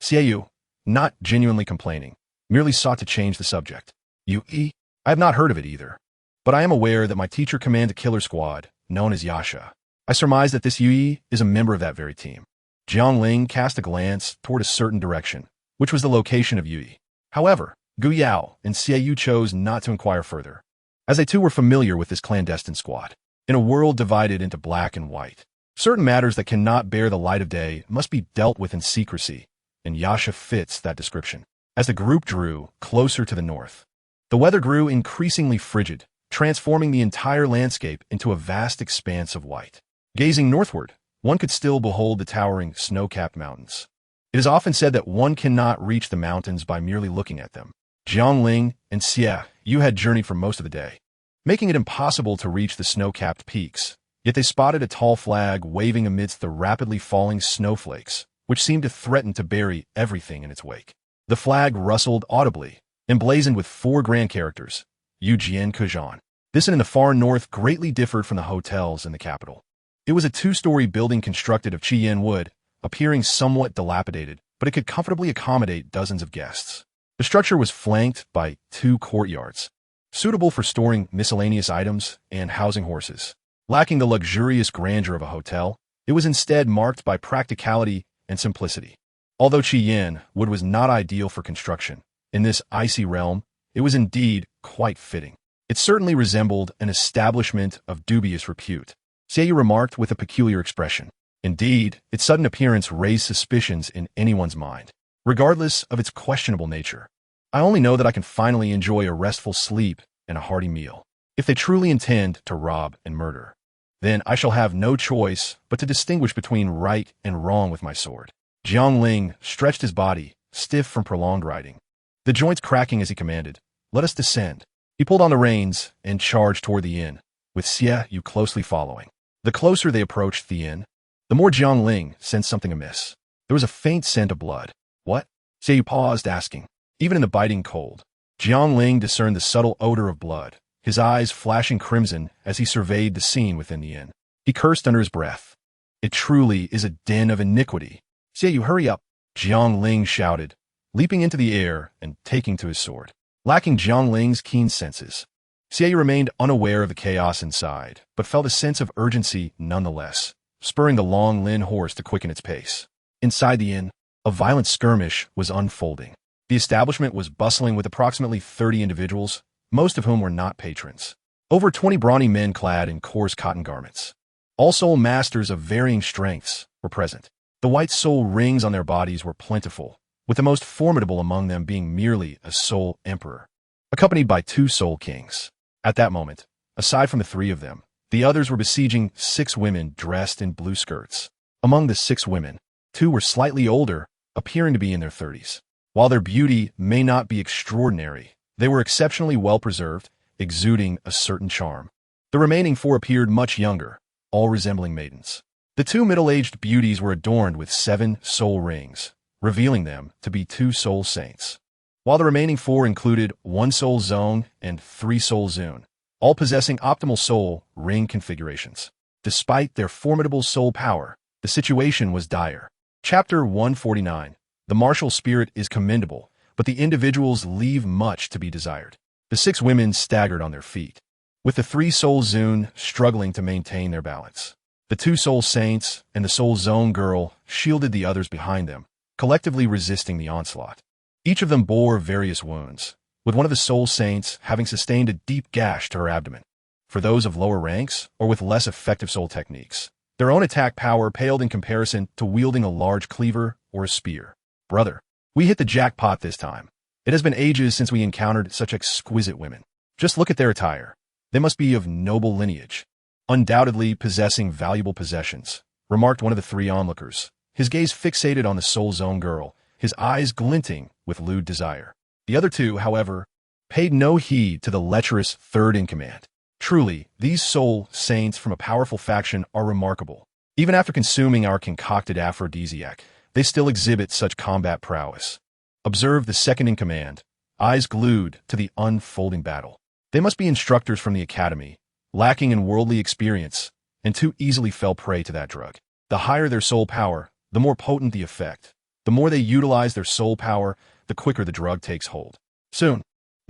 Xieyu, not genuinely complaining, merely sought to change the subject. Yui? I have not heard of it either. But I am aware that my teacher commands a killer squad, known as Yasha. I surmise that this Yui is a member of that very team. Jiangling cast a glance toward a certain direction, which was the location of Yui. However, Gu Yao and Xie Yu chose not to inquire further, as they too were familiar with this clandestine squad. In a world divided into black and white, certain matters that cannot bear the light of day must be dealt with in secrecy, and Yasha fits that description. As the group drew closer to the north, the weather grew increasingly frigid, transforming the entire landscape into a vast expanse of white. Gazing northward, one could still behold the towering, snow-capped mountains. It is often said that one cannot reach the mountains by merely looking at them. Jiangling and Xie Yu had journeyed for most of the day, making it impossible to reach the snow-capped peaks, yet they spotted a tall flag waving amidst the rapidly falling snowflakes, which seemed to threaten to bury everything in its wake. The flag rustled audibly, emblazoned with 4 grand characters, Yujian Kujan. This in the far north greatly differed from the hotels in the capital. It was a 2-story building constructed of Chiyan wood, appearing somewhat dilapidated, but it could comfortably accommodate dozens of guests. The structure was flanked by 2 courtyards, suitable for storing miscellaneous items and housing horses. Lacking the luxurious grandeur of a hotel, it was instead marked by practicality and simplicity. Although Chiyan wood was not ideal for construction, in this icy realm, it was indeed quite fitting. It certainly resembled an establishment of dubious repute, Seiyu remarked with a peculiar expression. Indeed, its sudden appearance raised suspicions in anyone's mind. Regardless of its questionable nature, I only know that I can finally enjoy a restful sleep and a hearty meal. If they truly intend to rob and murder, then I shall have no choice but to distinguish between right and wrong with my sword. Jiangling stretched his body, stiff from prolonged riding, the joints cracking as he commanded, "Let us descend." He pulled on the reins and charged toward the inn, with Xie Yu closely following. The closer they approached the inn, the more Jiangling sensed something amiss. There was a faint scent of blood. What? Xie Yu paused, asking. Even in the biting cold, Jiangling discerned the subtle odor of blood, his eyes flashing crimson as he surveyed the scene within the inn. He cursed under his breath. It truly is a den of iniquity. Xie Yu, hurry up, Jiangling shouted, leaping into the air and taking to his sword. Lacking Jiangling's keen senses, Xie Yu remained unaware of the chaos inside, but felt a sense of urgency nonetheless, spurring the long Lin horse to quicken its pace. Inside the inn, a violent skirmish was unfolding. The establishment was bustling with approximately 30 individuals, most of whom were not patrons. Over 20 brawny men clad in coarse cotton garments, all soul masters of varying strengths, were present. The white soul rings on their bodies were plentiful, with the most formidable among them being merely a soul emperor, accompanied by 2 soul kings. At that moment, aside from the 3 of them, the others were besieging 6 women dressed in blue skirts. Among the 6 women, 2 were slightly older, appearing to be in their 30s. While their beauty may not be extraordinary, they were exceptionally well-preserved, exuding a certain charm. The remaining 4 appeared much younger, all resembling maidens. The 2 middle-aged beauties were adorned with 7 soul rings, revealing them to be 2 soul saints, while the remaining 4 included 1 soul zone and 3 soul zune, all possessing optimal soul ring configurations. Despite their formidable soul power, the situation was dire. Chapter 149. The martial spirit is commendable, but the individuals leave much to be desired. The 6 women staggered on their feet, with the 3 soul zune struggling to maintain their balance. The 2 soul saints and the soul zone girl shielded the others behind them, collectively resisting the onslaught. Each of them bore various wounds, with one of the soul saints having sustained a deep gash to her abdomen. For those of lower ranks or with less effective soul techniques, their own attack power paled in comparison to wielding a large cleaver or a spear. Brother, we hit the jackpot this time. It has been ages since we encountered such exquisite women. Just look at their attire. They must be of noble lineage, undoubtedly possessing valuable possessions, remarked one of the 3 onlookers, his gaze fixated on the soul zone girl, his eyes glinting with lewd desire. The other 2, however, paid no heed to the lecherous 3rd in command. Truly, these soul saints from a powerful faction are remarkable. Even after consuming our concocted aphrodisiac, they still exhibit such combat prowess. Observe the 2nd in command, eyes glued to the unfolding battle. They must be instructors from the academy, lacking in worldly experience, and too easily fell prey to that drug. The higher their soul power, the more potent the effect. The more they utilize their soul power, the quicker the drug takes hold. Soon,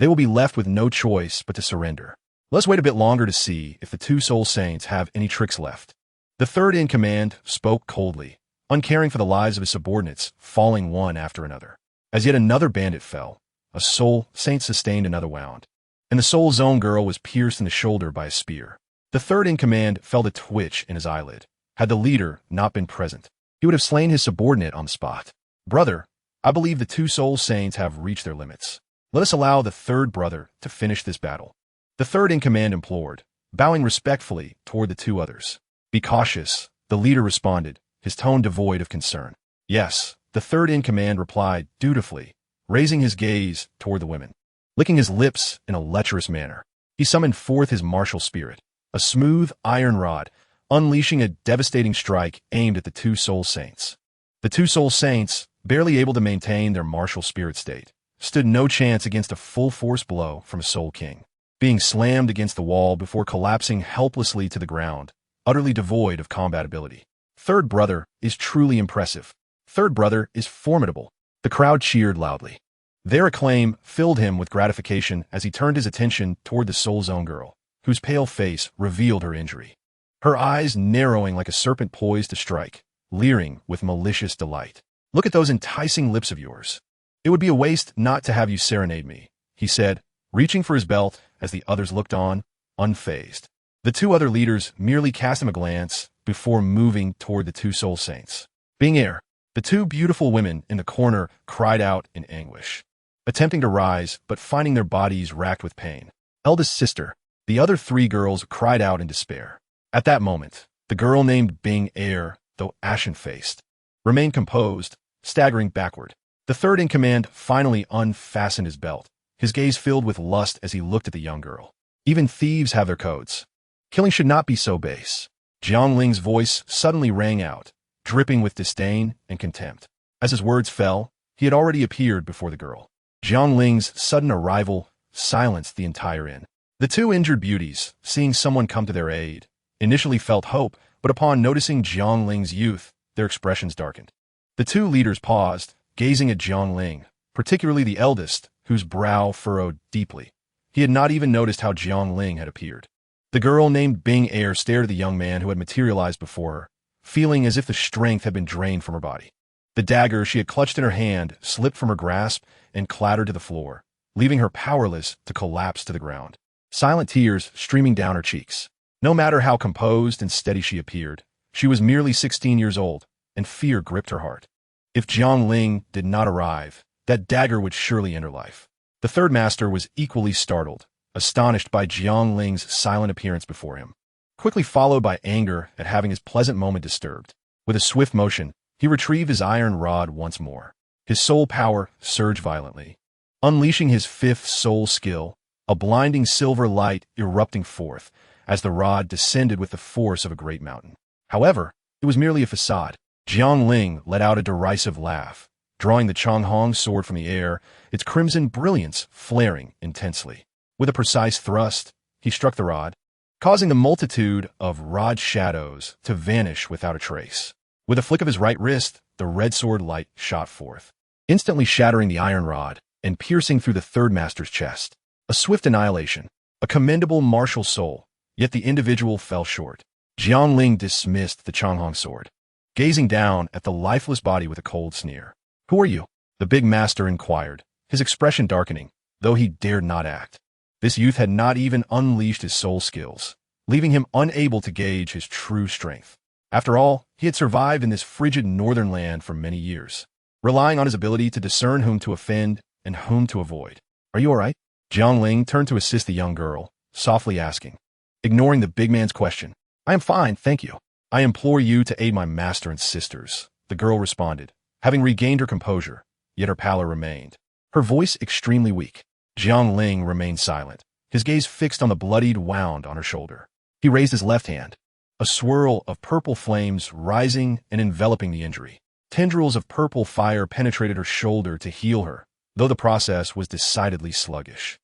They will be left with no choice but to surrender. Let's wait a bit longer to see if the two soul saints have any tricks left. The third in command spoke coldly, uncaring for the lives of his subordinates, falling one after another. As yet another bandit fell, a soul saint sustained another wound, and the soul zone girl was pierced in the shoulder by a spear. The third in command felt a twitch in his eyelid. Had the leader not been present, he would have slain his subordinate on the spot. Brother, I believe the two soul saints have reached their limits. Let us allow the third brother to finish this battle. The third in command implored, bowing respectfully toward the two others. Be cautious, the leader responded, his tone devoid of concern. Yes, the third in command replied dutifully, raising his gaze toward the women. Licking his lips in a lecherous manner, he summoned forth his martial spirit, a smooth iron rod, unleashing a devastating strike aimed at the two soul saints. The two soul saints, barely able to maintain their martial spirit state, stood no chance against a full-force blow from a soul king, being slammed against the wall before collapsing helplessly to the ground, utterly devoid of combat ability. Third brother is truly impressive. Third brother is formidable. The crowd cheered loudly. Their acclaim filled him with gratification as he turned his attention toward the soul zone girl, whose pale face revealed her injury. Her eyes narrowing like a serpent poised to strike, leering with malicious delight. Look at those enticing lips of yours. It would be a waste not to have you serenade me, he said, reaching for his belt as the others looked on, unfazed. The two other leaders merely cast him a glance before moving toward the two soul saints. Being air, the two beautiful women in the corner cried out in anguish, attempting to rise but finding their bodies racked with pain. Eldest sister, the other three girls cried out in despair. At that moment, the girl named Bing Air, though ashen-faced, remained composed, staggering backward. The third in command finally unfastened his belt, his gaze filled with lust as he looked at the young girl. Even thieves have their codes. Killing should not be so base. Jiang Ling's voice suddenly rang out, dripping with disdain and contempt. As his words fell, he had already appeared before the girl. Jiang Ling's sudden arrival silenced the entire inn. The two injured beauties, seeing someone come to their aid, initially felt hope, but upon noticing Jiang Ling's youth, their expressions darkened. The two leaders paused, gazing at Jiang Ling, particularly the eldest, whose brow furrowed deeply. He had not even noticed how Jiang Ling had appeared. The girl named Bing Air stared at the young man who had materialized before her, feeling as if the strength had been drained from her body. The dagger she had clutched in her hand slipped from her grasp and clattered to the floor, leaving her powerless to collapse to the ground, silent tears streaming down her cheeks. No matter how composed and steady she appeared, she was merely 16 years old, and fear gripped her heart. If Jiang Ling did not arrive, that dagger would surely end her life. The third master was equally startled, astonished by Jiang Ling's silent appearance before him, quickly followed by anger at having his pleasant moment disturbed. With a swift motion, he retrieved his iron rod once more. His soul power surged violently, unleashing his fifth soul skill, a blinding silver light erupting forth as the rod descended with the force of a great mountain. However, it was merely a facade. Jiang Ling let out a derisive laugh, drawing the Changhong sword from the air, its crimson brilliance flaring intensely. With a precise thrust, he struck the rod, causing the multitude of rod shadows to vanish without a trace. With a flick of his right wrist, the red sword light shot forth, instantly shattering the iron rod and piercing through the third master's chest. A swift annihilation, a commendable martial soul, yet the individual fell short. Jiang Ling dismissed the Changhong sword, gazing down at the lifeless body with a cold sneer. Who are you? The big master inquired, his expression darkening, though he dared not act. This youth had not even unleashed his soul skills, leaving him unable to gauge his true strength. After all, he had survived in this frigid northern land for many years, relying on his ability to discern whom to offend and whom to avoid. Are you all right? Jiang Ling turned to assist the young girl, softly asking, ignoring the big man's question. I am fine, thank you. I implore you to aid my master and sisters, the girl responded, having regained her composure, yet her pallor remained, her voice extremely weak. Jiang Ling remained silent, his gaze fixed on the bloodied wound on her shoulder. He raised his left hand, a swirl of purple flames rising and enveloping the injury. Tendrils of purple fire penetrated her shoulder to heal her, though the process was decidedly sluggish.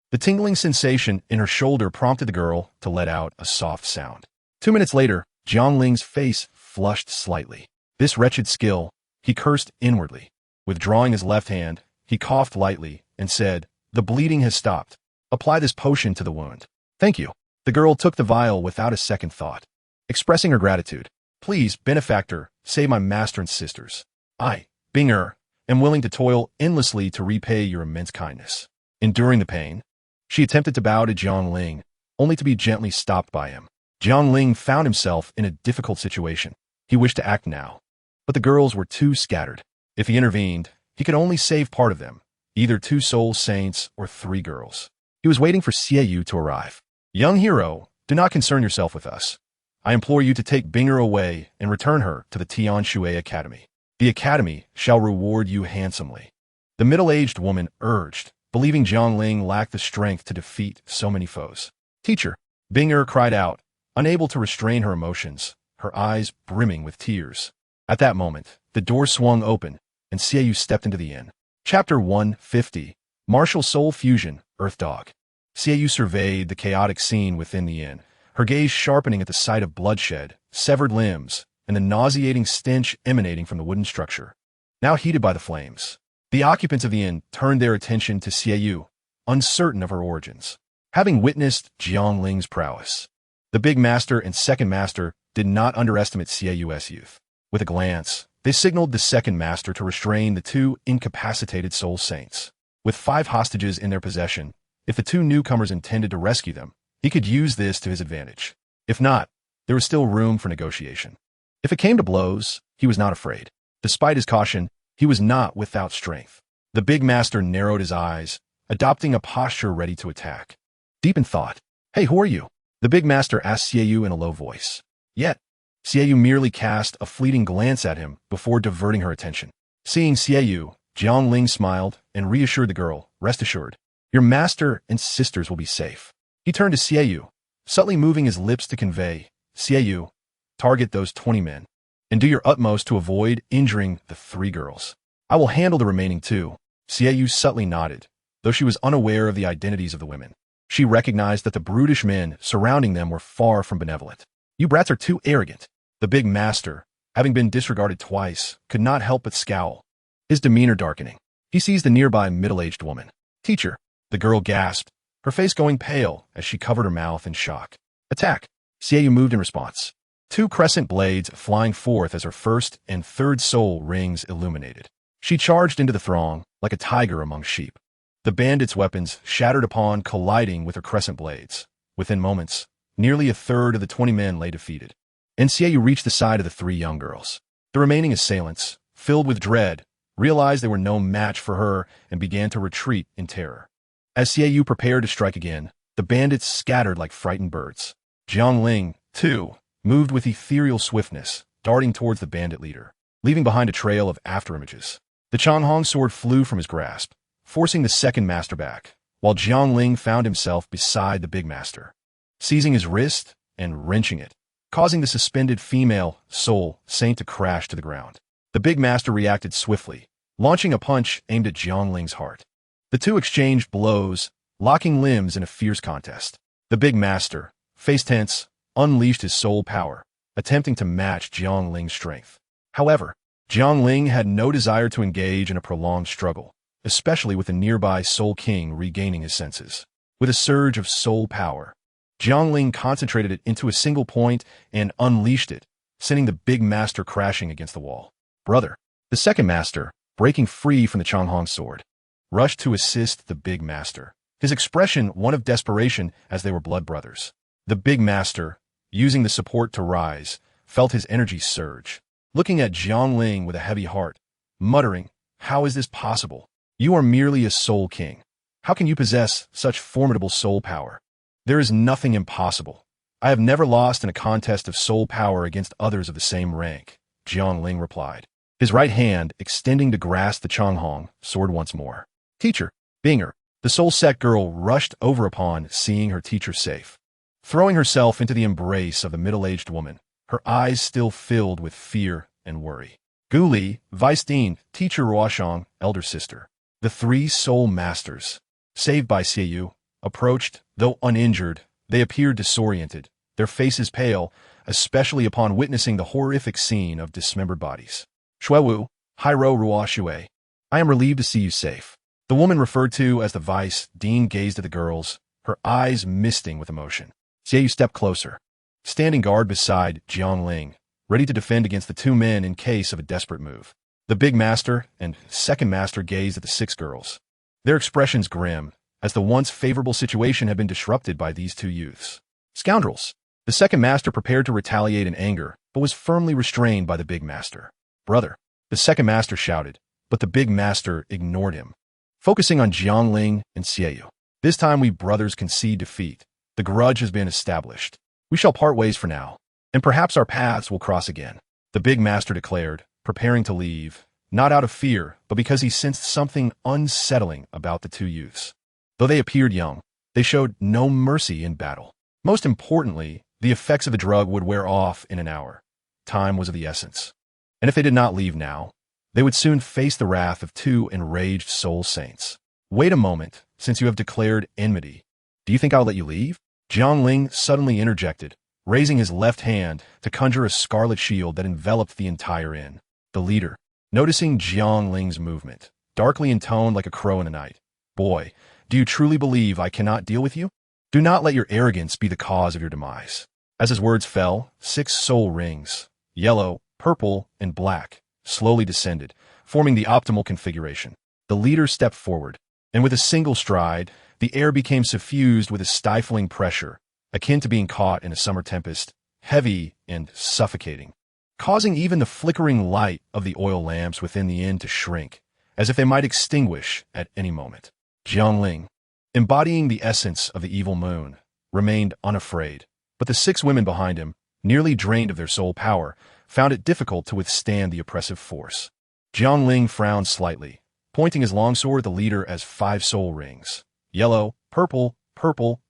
The tingling sensation in her shoulder prompted the girl to let out a soft sound. 2 minutes later, Jiang Ling's face flushed slightly. This wretched skill, he cursed inwardly. Withdrawing his left hand, he coughed lightly and said, The bleeding has stopped. Apply this potion to the wound. Thank you. The girl took the vial without a second thought, expressing her gratitude. Please, benefactor, save my master and sisters. I, Binger, am willing to toil endlessly to repay your immense kindness. Enduring the pain, she attempted to bow to Jiang Ling, only to be gently stopped by him. Jiang Ling found himself in a difficult situation. He wished to act now, but the girls were too scattered. If he intervened, he could only save part of them, either 2 soul saints or 3 girls. He was waiting for Xie to arrive. Young hero, do not concern yourself with us. I implore you to take Binger away and return her to the Tian Shui Academy. The academy shall reward you handsomely. The middle-aged woman urged, believing Jiang Ling lacked the strength to defeat so many foes. Teacher, Binger cried out, unable to restrain her emotions, her eyes brimming with tears. At that moment, the door swung open, and Xie stepped into the inn. Chapter 150, Martial Soul Fusion, Earth Dog. Xie surveyed the chaotic scene within the inn, her gaze sharpening at the sight of bloodshed, severed limbs, and the nauseating stench emanating from the wooden structure, now heated by the flames. The occupants of the inn turned their attention to Xie, uncertain of her origins. Having witnessed Jiang Ling's prowess, the big master and second master did not underestimate Xieyu's youth. With a glance, they signaled the second master to restrain the 2 incapacitated soul saints. With 5 hostages in their possession, if the 2 newcomers intended to rescue them, he could use this to his advantage. If not, there was still room for negotiation. If it came to blows, he was not afraid. Despite his caution, he was not without strength. The big master narrowed his eyes, adopting a posture ready to attack. Deep in thought, "Hey, who are you?" the big master asked Xie in a low voice. Yet, Xie merely cast a fleeting glance at him before diverting her attention. Seeing Xie, Jiang Ling smiled and reassured the girl, "Rest assured, your master and sisters will be safe." He turned to Xie, subtly moving his lips to convey, "Xie, target those 20 men, and do your utmost to avoid injuring the 3 girls. I will handle the remaining 2. Xie subtly nodded, though she was unaware of the identities of the women. She recognized that the brutish men surrounding them were far from benevolent. "You brats are too arrogant." The big master, having been disregarded twice, could not help but scowl, his demeanor darkening. He seized the nearby middle-aged woman. "Teacher," the girl gasped, her face going pale as she covered her mouth in shock. "Attack!" Xie moved in response. 2 crescent blades flying forth as her first and third soul rings illuminated. She charged into the throng like a tiger among sheep. The bandits' weapons shattered upon colliding with her crescent blades. Within moments, nearly a third of the 20 men lay defeated. And Xie reached the side of the 3 young girls. The remaining assailants, filled with dread, realized they were no match for her and began to retreat in terror. As Xie prepared to strike again, the bandits scattered like frightened birds. Jiang Ling, too, moved with ethereal swiftness, darting towards the bandit leader, leaving behind a trail of afterimages. The Changhong sword flew from his grasp, forcing the second master back, while Jiang Ling found himself beside the big master, seizing his wrist and wrenching it, causing the suspended female soul saint to crash to the ground. The big master reacted swiftly, launching a punch aimed at Jiang Ling's heart. The 2 exchanged blows, locking limbs in a fierce contest. The big master, face tense, unleashed his soul power, attempting to match Jiang Ling's strength. However, Jiang Ling had no desire to engage in a prolonged struggle, especially with the nearby Soul King regaining his senses. With a surge of soul power, Jiang Ling concentrated it into a single point and unleashed it, sending the big master crashing against the wall. "Brother," the second master, breaking free from the Changhong sword, rushed to assist the big master, his expression one of desperation as they were blood brothers. The big master, using the support to rise, felt his energy surge, looking at Jiang Ling with a heavy heart, muttering, "How is this possible? You are merely a soul king. How can you possess such formidable soul power?" "There is nothing impossible. I have never lost in a contest of soul power against others of the same rank," Jiang Ling replied, his right hand extending to grasp the Changhong sword once more. "Teacher, Binger," the soul sect girl rushed over upon seeing her teacher safe. Throwing herself into the embrace of the middle-aged woman, her eyes still filled with fear and worry. Gu Li, Vice Dean, Teacher Ruoshang, elder sister. The 3 soul masters, saved by Xie, approached. Though uninjured, they appeared disoriented, their faces pale, especially upon witnessing the horrific scene of dismembered bodies. "Shuewu, Hairo Ruoshue, I am relieved to see you safe." The woman referred to as the Vice Dean gazed at the girls, her eyes misting with emotion. Xiaoyu stepped closer, standing guard beside Jiangling, ready to defend against the two men in case of a desperate move. The big master and second master gazed at the six girls, their expressions grim, as the once favorable situation had been disrupted by these two youths. Scoundrels! The second master prepared to retaliate in anger, but was firmly restrained by the big master. Brother! The second master shouted, but the big master ignored him, focusing on Jiangling and Xiaoyu. This time we brothers concede defeat. The grudge has been established. We shall part ways for now, and perhaps our paths will cross again. The big master declared, preparing to leave, not out of fear, but because he sensed something unsettling about the two youths. Though they appeared young, they showed no mercy in battle. Most importantly, the effects of the drug would wear off in an hour. Time was of the essence. And if they did not leave now, they would soon face the wrath of two enraged soul saints. Wait a moment, since you have declared enmity. Do you think I'll let you leave? Jiangling suddenly interjected, raising his left hand to conjure a scarlet shield that enveloped the entire inn. The leader, noticing Jiangling's movement, darkly intoned like a crow in the night. Boy, do you truly believe I cannot deal with you? Do not let your arrogance be the cause of your demise. As his words fell, 6 soul rings, yellow, purple, and black, slowly descended, forming the optimal configuration. The leader stepped forward, and with a single stride, the air became suffused with a stifling pressure, akin to being caught in a summer tempest, heavy and suffocating, causing even the flickering light of the oil lamps within the inn to shrink, as if they might extinguish at any moment. Jiangling, embodying the essence of the evil moon, remained unafraid, but the 6 women behind him, nearly drained of their soul power, found it difficult to withstand the oppressive force. Jiangling frowned slightly, pointing his longsword at the leader as 5 soul rings, yellow, purple,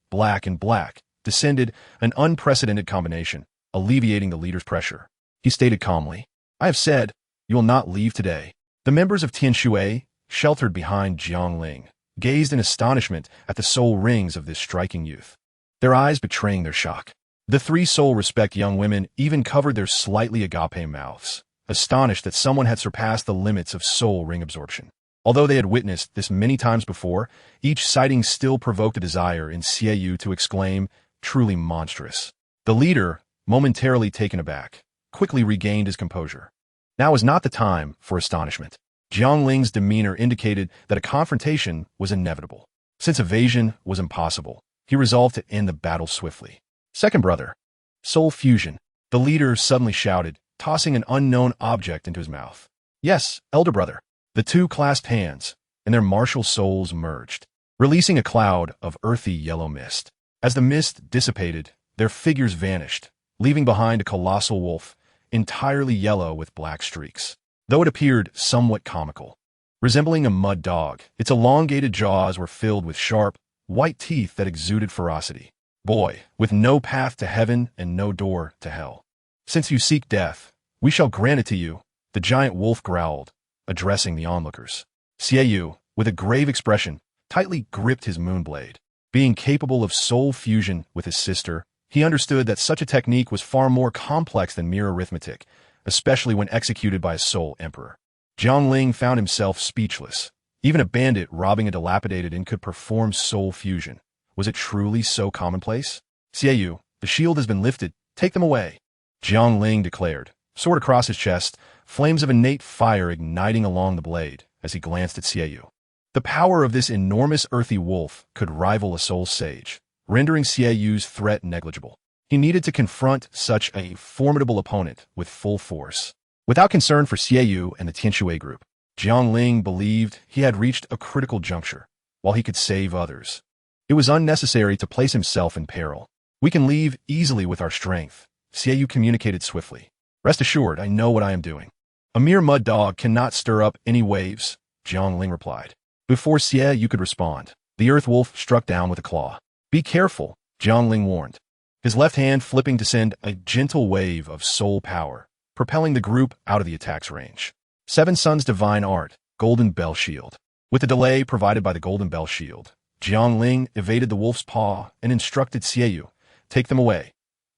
black, and black, descended, an unprecedented combination, alleviating the leader's pressure. He stated calmly, I have said, you will not leave today. The members of Tianshui, sheltered behind Jiangling, gazed in astonishment at the soul rings of this striking youth, their eyes betraying their shock. The 3 soul respect young women even covered their slightly agape mouths, astonished that someone had surpassed the limits of soul ring absorption. Although they had witnessed this many times before, each sighting still provoked a desire in Xiaoyu to exclaim, truly monstrous. The leader, momentarily taken aback, quickly regained his composure. Now was not the time for astonishment. Jiangling's demeanor indicated that a confrontation was inevitable. Since evasion was impossible, he resolved to end the battle swiftly. Second brother. Soul fusion. The leader suddenly shouted, tossing an unknown object into his mouth. Yes, elder brother. The 2 clasped hands, and their martial souls merged, releasing a cloud of earthy yellow mist. As the mist dissipated, their figures vanished, leaving behind a colossal wolf, entirely yellow with black streaks. Though it appeared somewhat comical, resembling a mud dog, its elongated jaws were filled with sharp, white teeth that exuded ferocity. Boy, with no path to heaven and no door to hell. Since you seek death, we shall grant it to you, the giant wolf growled, addressing the onlookers. Xiaoyu, with a grave expression, tightly gripped his moonblade. Being capable of soul fusion with his sister, he understood that such a technique was far more complex than mere arithmetic, especially when executed by a soul emperor. Jiangling found himself speechless. Even a bandit robbing a dilapidated inn could perform soul fusion. Was it truly so commonplace? Xiaoyu, the shield has been lifted. Take them away. Jiangling declared, sword across his chest, flames of innate fire igniting along the blade as he glanced at Xiaoyu. The power of this enormous earthy wolf could rival a soul sage, rendering Xiaoyu's threat negligible. He needed to confront such a formidable opponent with full force. Without concern for Xiaoyu and the Tianshui group, Jiangling believed he had reached a critical juncture, while he could save others. It was unnecessary to place himself in peril. We can leave easily with our strength, Xiaoyu communicated swiftly. Rest assured, I know what I am doing. A mere mud dog cannot stir up any waves, Jiangling replied. Before Xiaoyu could respond, the earth wolf struck down with a claw. Be careful, Jiangling warned, his left hand flipping to send a gentle wave of soul power, propelling the group out of the attack's range. 7 Suns Divine Art, Golden Bell Shield. With the delay provided by the Golden Bell Shield, Jiangling evaded the wolf's paw and instructed Xiaoyu, take them away.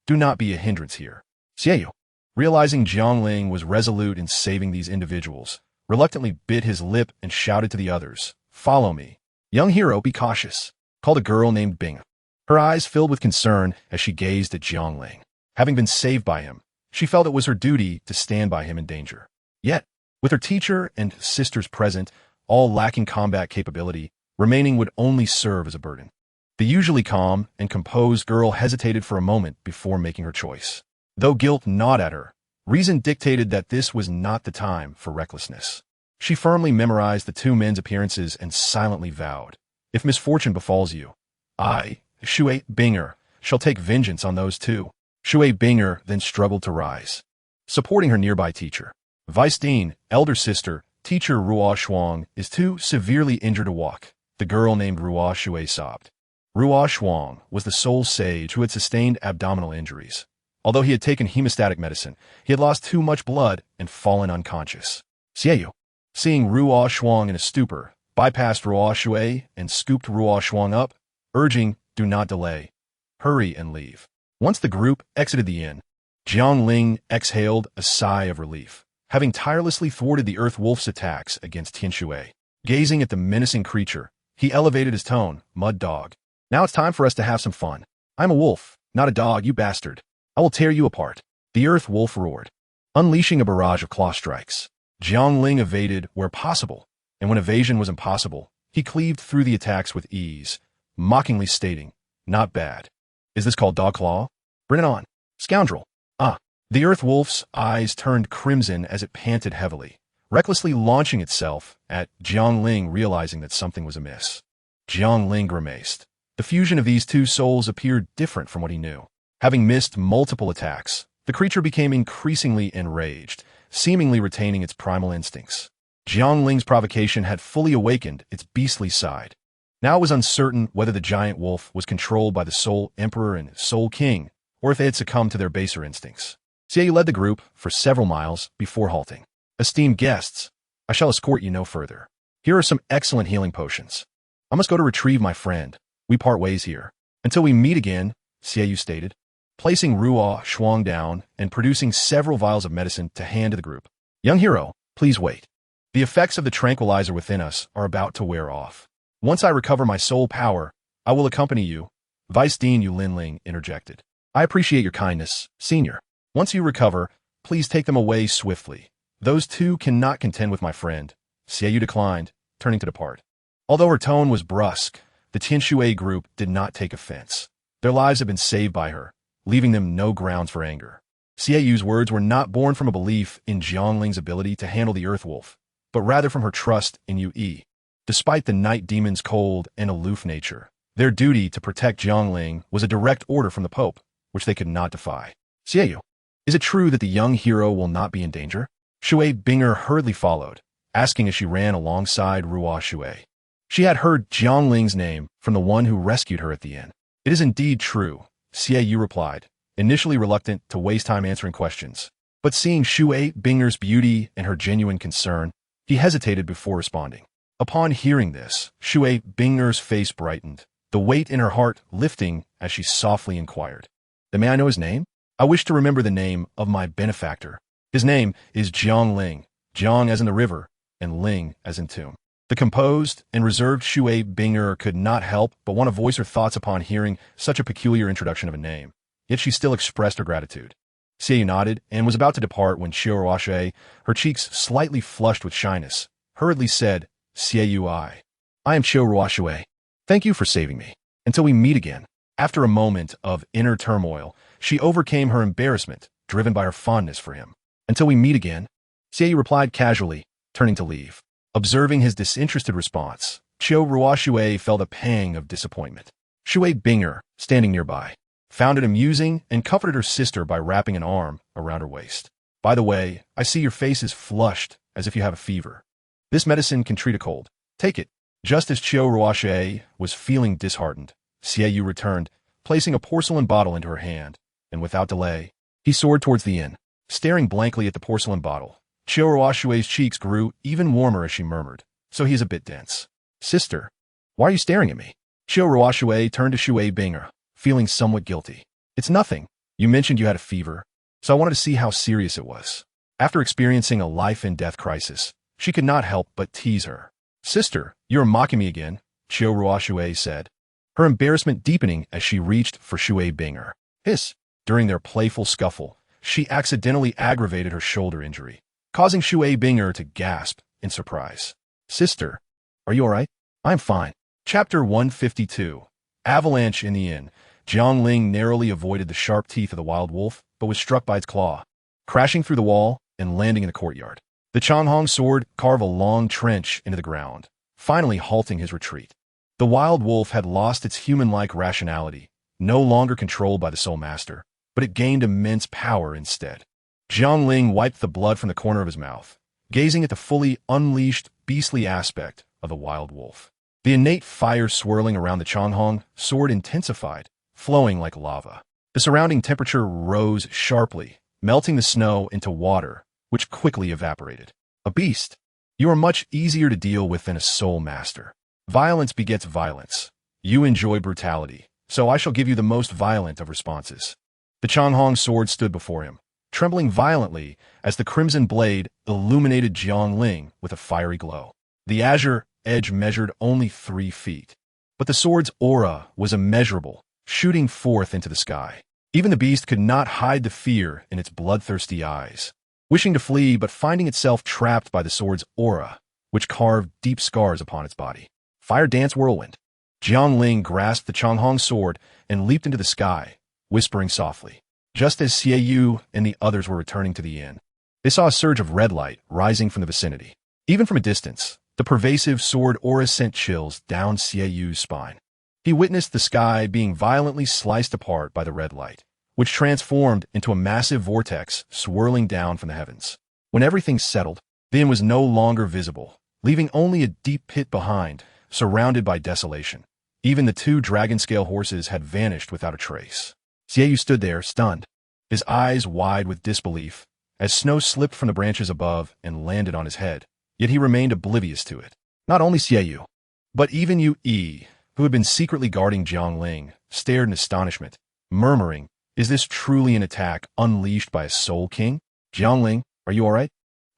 Do not be a hindrance here. Xiaoyu, realizing Jiangling was resolute in saving these individuals, reluctantly bit his lip and shouted to the others, Follow me. Young hero, be cautious, called a girl named Bing. Her eyes filled with concern as she gazed at Jiangling. Having been saved by him, she felt it was her duty to stand by him in danger. Yet, with her teacher and sisters present, all lacking combat capability, remaining would only serve as a burden. The usually calm and composed girl hesitated for a moment before making her choice. Though guilt gnawed at her, reason dictated that this was not the time for recklessness. She firmly memorized the two men's appearances and silently vowed, if misfortune befalls you, I, Shui Binger, shall take vengeance on those two. Shui Binger then struggled to rise, supporting her nearby teacher. Vice Dean, elder sister, teacher Ruo Shuang, is too severely injured to walk. The girl named Ruo Shui sobbed. Ruo Shuang was the sole sage who had sustained abdominal injuries. Although he had taken hemostatic medicine, he had lost too much blood and fallen unconscious. Xieyu, seeing Ruo Shuang in a stupor, bypassed Ruo Shui and scooped Ruo Shuang up, urging, do not delay. Hurry and leave. Once the group exited the inn, Jiangling exhaled a sigh of relief, having tirelessly thwarted the Earth Wolf's attacks against Tianshui. Gazing at the menacing creature, he elevated his tone, Mud Dog. Now it's time for us to have some fun. I'm a wolf, not a dog, you bastard. I will tear you apart. The Earth Wolf roared, unleashing a barrage of claw strikes. Jiangling evaded where possible, and when evasion was impossible, he cleaved through the attacks with ease, mockingly stating, not bad. Is this called dog claw? Bring it on, scoundrel. The Earth Wolf's eyes turned crimson as it panted heavily, recklessly launching itself at Jiangling, realizing that something was amiss. Jiangling grimaced. The fusion of these two souls appeared different from what he knew. Having missed multiple attacks, the creature became increasingly enraged, seemingly retaining its primal instincts. Jiangling's provocation had fully awakened its beastly side. Now it was uncertain whether the giant wolf was controlled by the Soul Emperor and Soul King, or if they had succumbed to their baser instincts. Xie led the group for several miles before halting. Esteemed guests, I shall escort you no further. Here are some excellent healing potions. I must go to retrieve my friend. We part ways here. Until we meet again, Xie stated, placing Ruo Shuang down and producing several vials of medicine to hand to the group. Young hero, please wait. The effects of the tranquilizer within us are about to wear off. Once I recover my soul power, I will accompany you. Vice Dean Yu Linling interjected. I appreciate your kindness, senior. Once you recover, please take them away swiftly. Those two cannot contend with my friend. Xieyu declined, turning to depart. Although her tone was brusque, the Tianshui group did not take offense. Their lives had been saved by her, leaving them no grounds for anger. Xieyu's words were not born from a belief in Jiangling's ability to handle the Earth Wolf, but rather from her trust in Yu Yi. Despite the night demon's cold and aloof nature, their duty to protect Jiangling was a direct order from the Pope, which they could not defy. Xieyu, is it true that the young hero will not be in danger? Shui Binger hurriedly followed, asking as she ran alongside Ruo Shui. She had heard Jiangling's name from the one who rescued her at the inn. It is indeed true, Xieyu replied, initially reluctant to waste time answering questions. But seeing Shui Binger's beauty and her genuine concern, he hesitated before responding. Upon hearing this, Shui Binger's face brightened, the weight in her heart lifting as she softly inquired. May I know his name? I wish to remember the name of my benefactor. His name is Jiangling, Jiang as in the river, and Ling as in tomb. The composed and reserved Shui Binger could not help but want to voice her thoughts upon hearing such a peculiar introduction of a name. Yet she still expressed her gratitude. Xie nodded and was about to depart when Chivalrous, her cheeks slightly flushed with shyness, hurriedly said, Xie I am Chivalrous. Thank you for saving me. Until we meet again. After a moment of inner turmoil, she overcame her embarrassment, driven by her fondness for him. Until we meet again, Xie replied casually, turning to leave. Observing his disinterested response, Ruo felt a pang of disappointment. Shui Binger, standing nearby, found it amusing and comforted her sister by wrapping an arm around her waist. By the way, I see your face is flushed, as if you have a fever. This medicine can treat a cold. Take it. Just as Ruo was feeling disheartened, Xieyu returned, placing a porcelain bottle into her hand, and without delay, he soared towards the inn. Staring blankly at the porcelain bottle, Ruo's cheeks grew even warmer as she murmured, so he is a bit dense. Sister, why are you staring at me? Ruo turned to Shui Binger, feeling somewhat guilty. It's nothing. You mentioned you had a fever, so I wanted to see how serious it was. After experiencing a life-and-death crisis, she could not help but tease her. Sister, you're mocking me again, Chivalrous Shui said, her embarrassment deepening as she reached for Shui Binger. Hiss. During their playful scuffle, she accidentally aggravated her shoulder injury, causing Shui Binger to gasp in surprise. Sister, are you alright? I'm fine. Chapter 152. Avalanche in the Inn. Jiangling narrowly avoided the sharp teeth of the wild wolf, but was struck by its claw, crashing through the wall and landing in the courtyard. The Changhong sword carved a long trench into the ground, finally halting his retreat. The wild wolf had lost its human-like rationality, no longer controlled by the Soul Master, but it gained immense power instead. Jiangling wiped the blood from the corner of his mouth, gazing at the fully unleashed, beastly aspect of the wild wolf. The innate fire swirling around the Changhong sword intensified, flowing like lava. The surrounding temperature rose sharply, melting the snow into water, which quickly evaporated. A beast. You are much easier to deal with than a Soul Master. Violence begets violence. You enjoy brutality, so I shall give you the most violent of responses. The Changhong sword stood before him, trembling violently as the crimson blade illuminated Jiangling with a fiery glow. The azure edge measured only 3 feet, but the sword's aura was immeasurable, shooting forth into the sky. Even the beast could not hide the fear in its bloodthirsty eyes, wishing to flee but finding itself trapped by the sword's aura, which carved deep scars upon its body. Fire Dance Whirlwind. Jiangling grasped the Changhong sword and leaped into the sky, whispering softly. Just as Xie Yu and the others were returning to the inn, they saw a surge of red light rising from the vicinity. Even from a distance, the pervasive sword aura sent chills down Xie Yu's spine. He witnessed the sky being violently sliced apart by the red light, which transformed into a massive vortex swirling down from the heavens. When everything settled, the inn was no longer visible, leaving only a deep pit behind, surrounded by desolation. Even the 2 dragon-scale horses had vanished without a trace. Xie Yu stood there, stunned, his eyes wide with disbelief, as snow slipped from the branches above and landed on his head, yet he remained oblivious to it. Not only Xie Yu, but even Yu Yi, who had been secretly guarding Jiangling, stared in astonishment, murmuring, "Is this truly an attack unleashed by a Soul King? Jiangling, are you alright?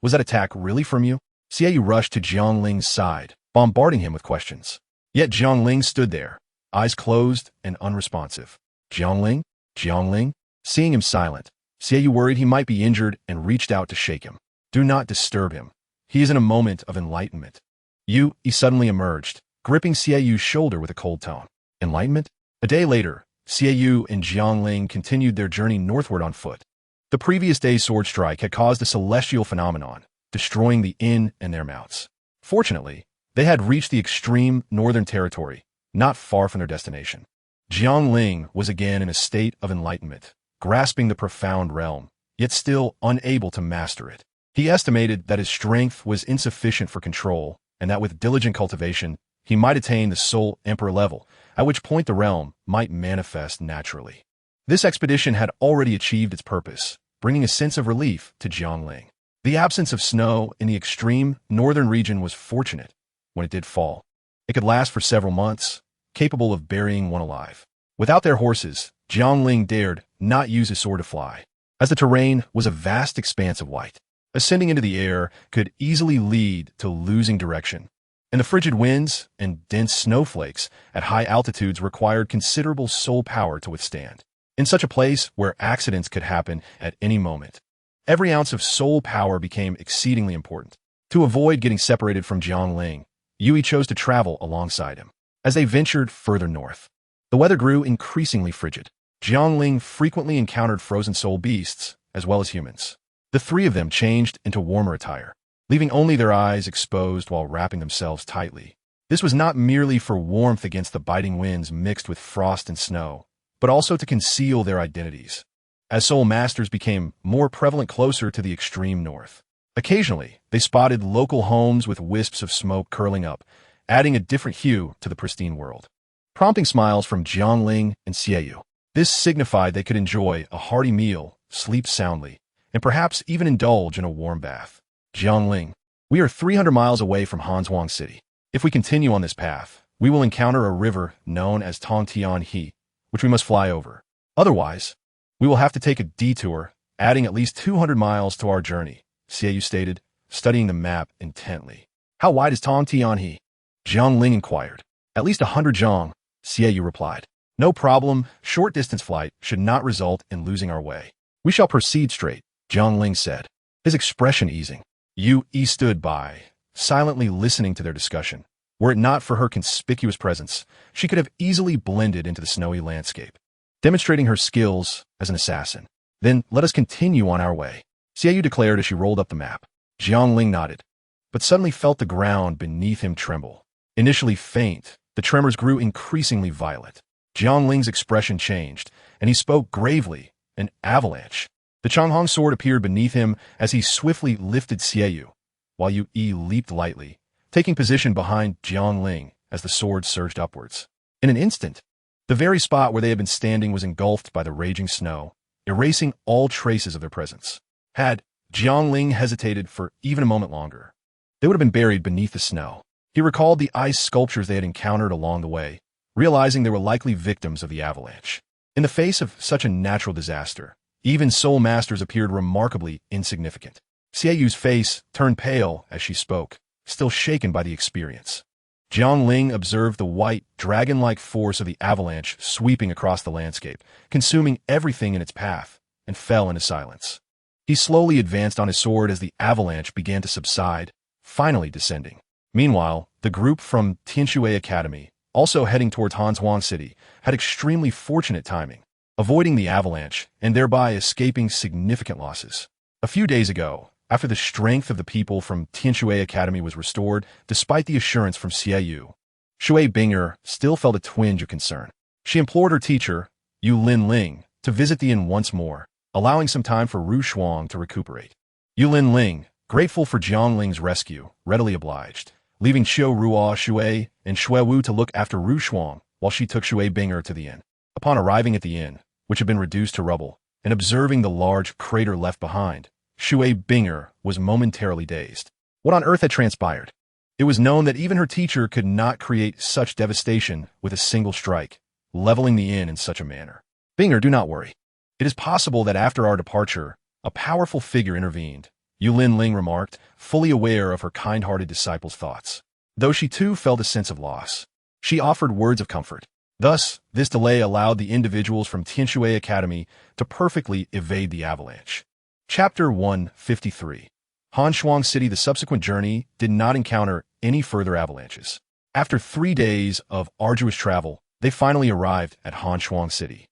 Was that attack really from you?" Xie Yu rushed to Jiangling's side, bombarding him with questions. Yet Jiangling stood there, eyes closed and unresponsive. Jiangling? Jiangling? Seeing him silent, Xie Yu worried he might be injured and reached out to shake him. Do not disturb him. He is in a moment of enlightenment. Yu Yi suddenly emerged, gripping Xie Yu's shoulder with a cold tone. Enlightenment? A day later, Xie Yu and Jiangling continued their journey northward on foot. The previous day's sword strike had caused a celestial phenomenon, destroying the inn and their mounts. Fortunately, they had reached the extreme northern territory, not far from their destination. Jiangling was again in a state of enlightenment, grasping the profound realm, yet still unable to master it. He estimated that his strength was insufficient for control, and that with diligent cultivation, he might attain the Soul Emperor level, at which point the realm might manifest naturally. This expedition had already achieved its purpose, bringing a sense of relief to Jiangling. The absence of snow in the extreme northern region was fortunate when it did fall. It could last for several months, capable of burying one alive. Without their horses, Jiangling dared not use his sword to fly, as the terrain was a vast expanse of white. Ascending into the air could easily lead to losing direction, and the frigid winds and dense snowflakes at high altitudes required considerable soul power to withstand. In such a place where accidents could happen at any moment, every ounce of soul power became exceedingly important. To avoid getting separated from Jiangling, Yui chose to travel alongside him. As they ventured further north, the weather grew increasingly frigid. Jiangling frequently encountered frozen soul beasts, as well as humans. The 3 of them changed into warmer attire, leaving only their eyes exposed while wrapping themselves tightly. This was not merely for warmth against the biting winds mixed with frost and snow, but also to conceal their identities, as soul masters became more prevalent closer to the extreme north. Occasionally, they spotted local homes with wisps of smoke curling up, adding a different hue to the pristine world, prompting smiles from Jiangling and Xie Yu. This signified they could enjoy a hearty meal, sleep soundly, and perhaps even indulge in a warm bath. Jiangling, we are 300 miles away from Hanzhuang City. If we continue on this path, we will encounter a river known as Tongtian He, which we must fly over. Otherwise, we will have to take a detour, adding at least 200 miles to our journey, Xie Yu stated, studying the map intently. How wide is Tong Tianhe? Jiang Ling inquired. At least 100 zhang, Xie Yu replied. No problem, short-distance flight should not result in losing our way. We shall proceed straight, Jiang Ling said, his expression easing. Yu Yi stood by, silently listening to their discussion. Were it not for her conspicuous presence, she could have easily blended into the snowy landscape, demonstrating her skills as an assassin. Then let us continue on our way, Xie Yu declared as she rolled up the map. Jiang Ling nodded, but suddenly felt the ground beneath him tremble. Initially faint, the tremors grew increasingly violent. Jiang Ling's expression changed, and he spoke gravely. An avalanche. The Changhong sword appeared beneath him as he swiftly lifted Xie Yu, while Yu Yi leaped lightly, taking position behind Jiang Ling as the sword surged upwards. In an instant, the very spot where they had been standing was engulfed by the raging snow, erasing all traces of their presence. Had Jiang Ling hesitated for even a moment longer, they would have been buried beneath the snow. He recalled the ice sculptures they had encountered along the way, realizing they were likely victims of the avalanche. In the face of such a natural disaster, even soul masters appeared remarkably insignificant. Xie Yu's face turned pale as she spoke, still shaken by the experience. Jiang Ling observed the white, dragon-like force of the avalanche sweeping across the landscape, consuming everything in its path, and fell into silence. He slowly advanced on his sword as the avalanche began to subside, finally descending. Meanwhile, the group from Tianshui Academy, also heading towards Hanzhuang City, had extremely fortunate timing, avoiding the avalanche and thereby escaping significant losses. A few days ago, after the strength of the people from Tianshui Academy was restored, despite the assurance from Xie Yu, Shui Binger still felt a twinge of concern. She implored her teacher, Yu Lin Ling, to visit the inn once more, allowing some time for Ru Shuang to recuperate. Yu Lin Ling, grateful for Jiang Ling's rescue, readily obliged, leaving Xiu Ruo Shui and Shui Wu to look after Ru Shuang while she took Shui Binger to the inn. Upon arriving at the inn, which had been reduced to rubble, and observing the large crater left behind, Shui Binger was momentarily dazed. What on earth had transpired? It was known that even her teacher could not create such devastation with a single strike, leveling the inn in such a manner. Binger, do not worry. It is possible that after our departure, a powerful figure intervened, Yu Lin Ling remarked, fully aware of her kind-hearted disciple's thoughts. Though she too felt a sense of loss, she offered words of comfort. Thus, this delay allowed the individuals from Tianshui Academy to perfectly evade the avalanche. Chapter 153. Hanzhuang City. The subsequent journey did not encounter any further avalanches. After 3 days of arduous travel, they finally arrived at Hanzhuang City.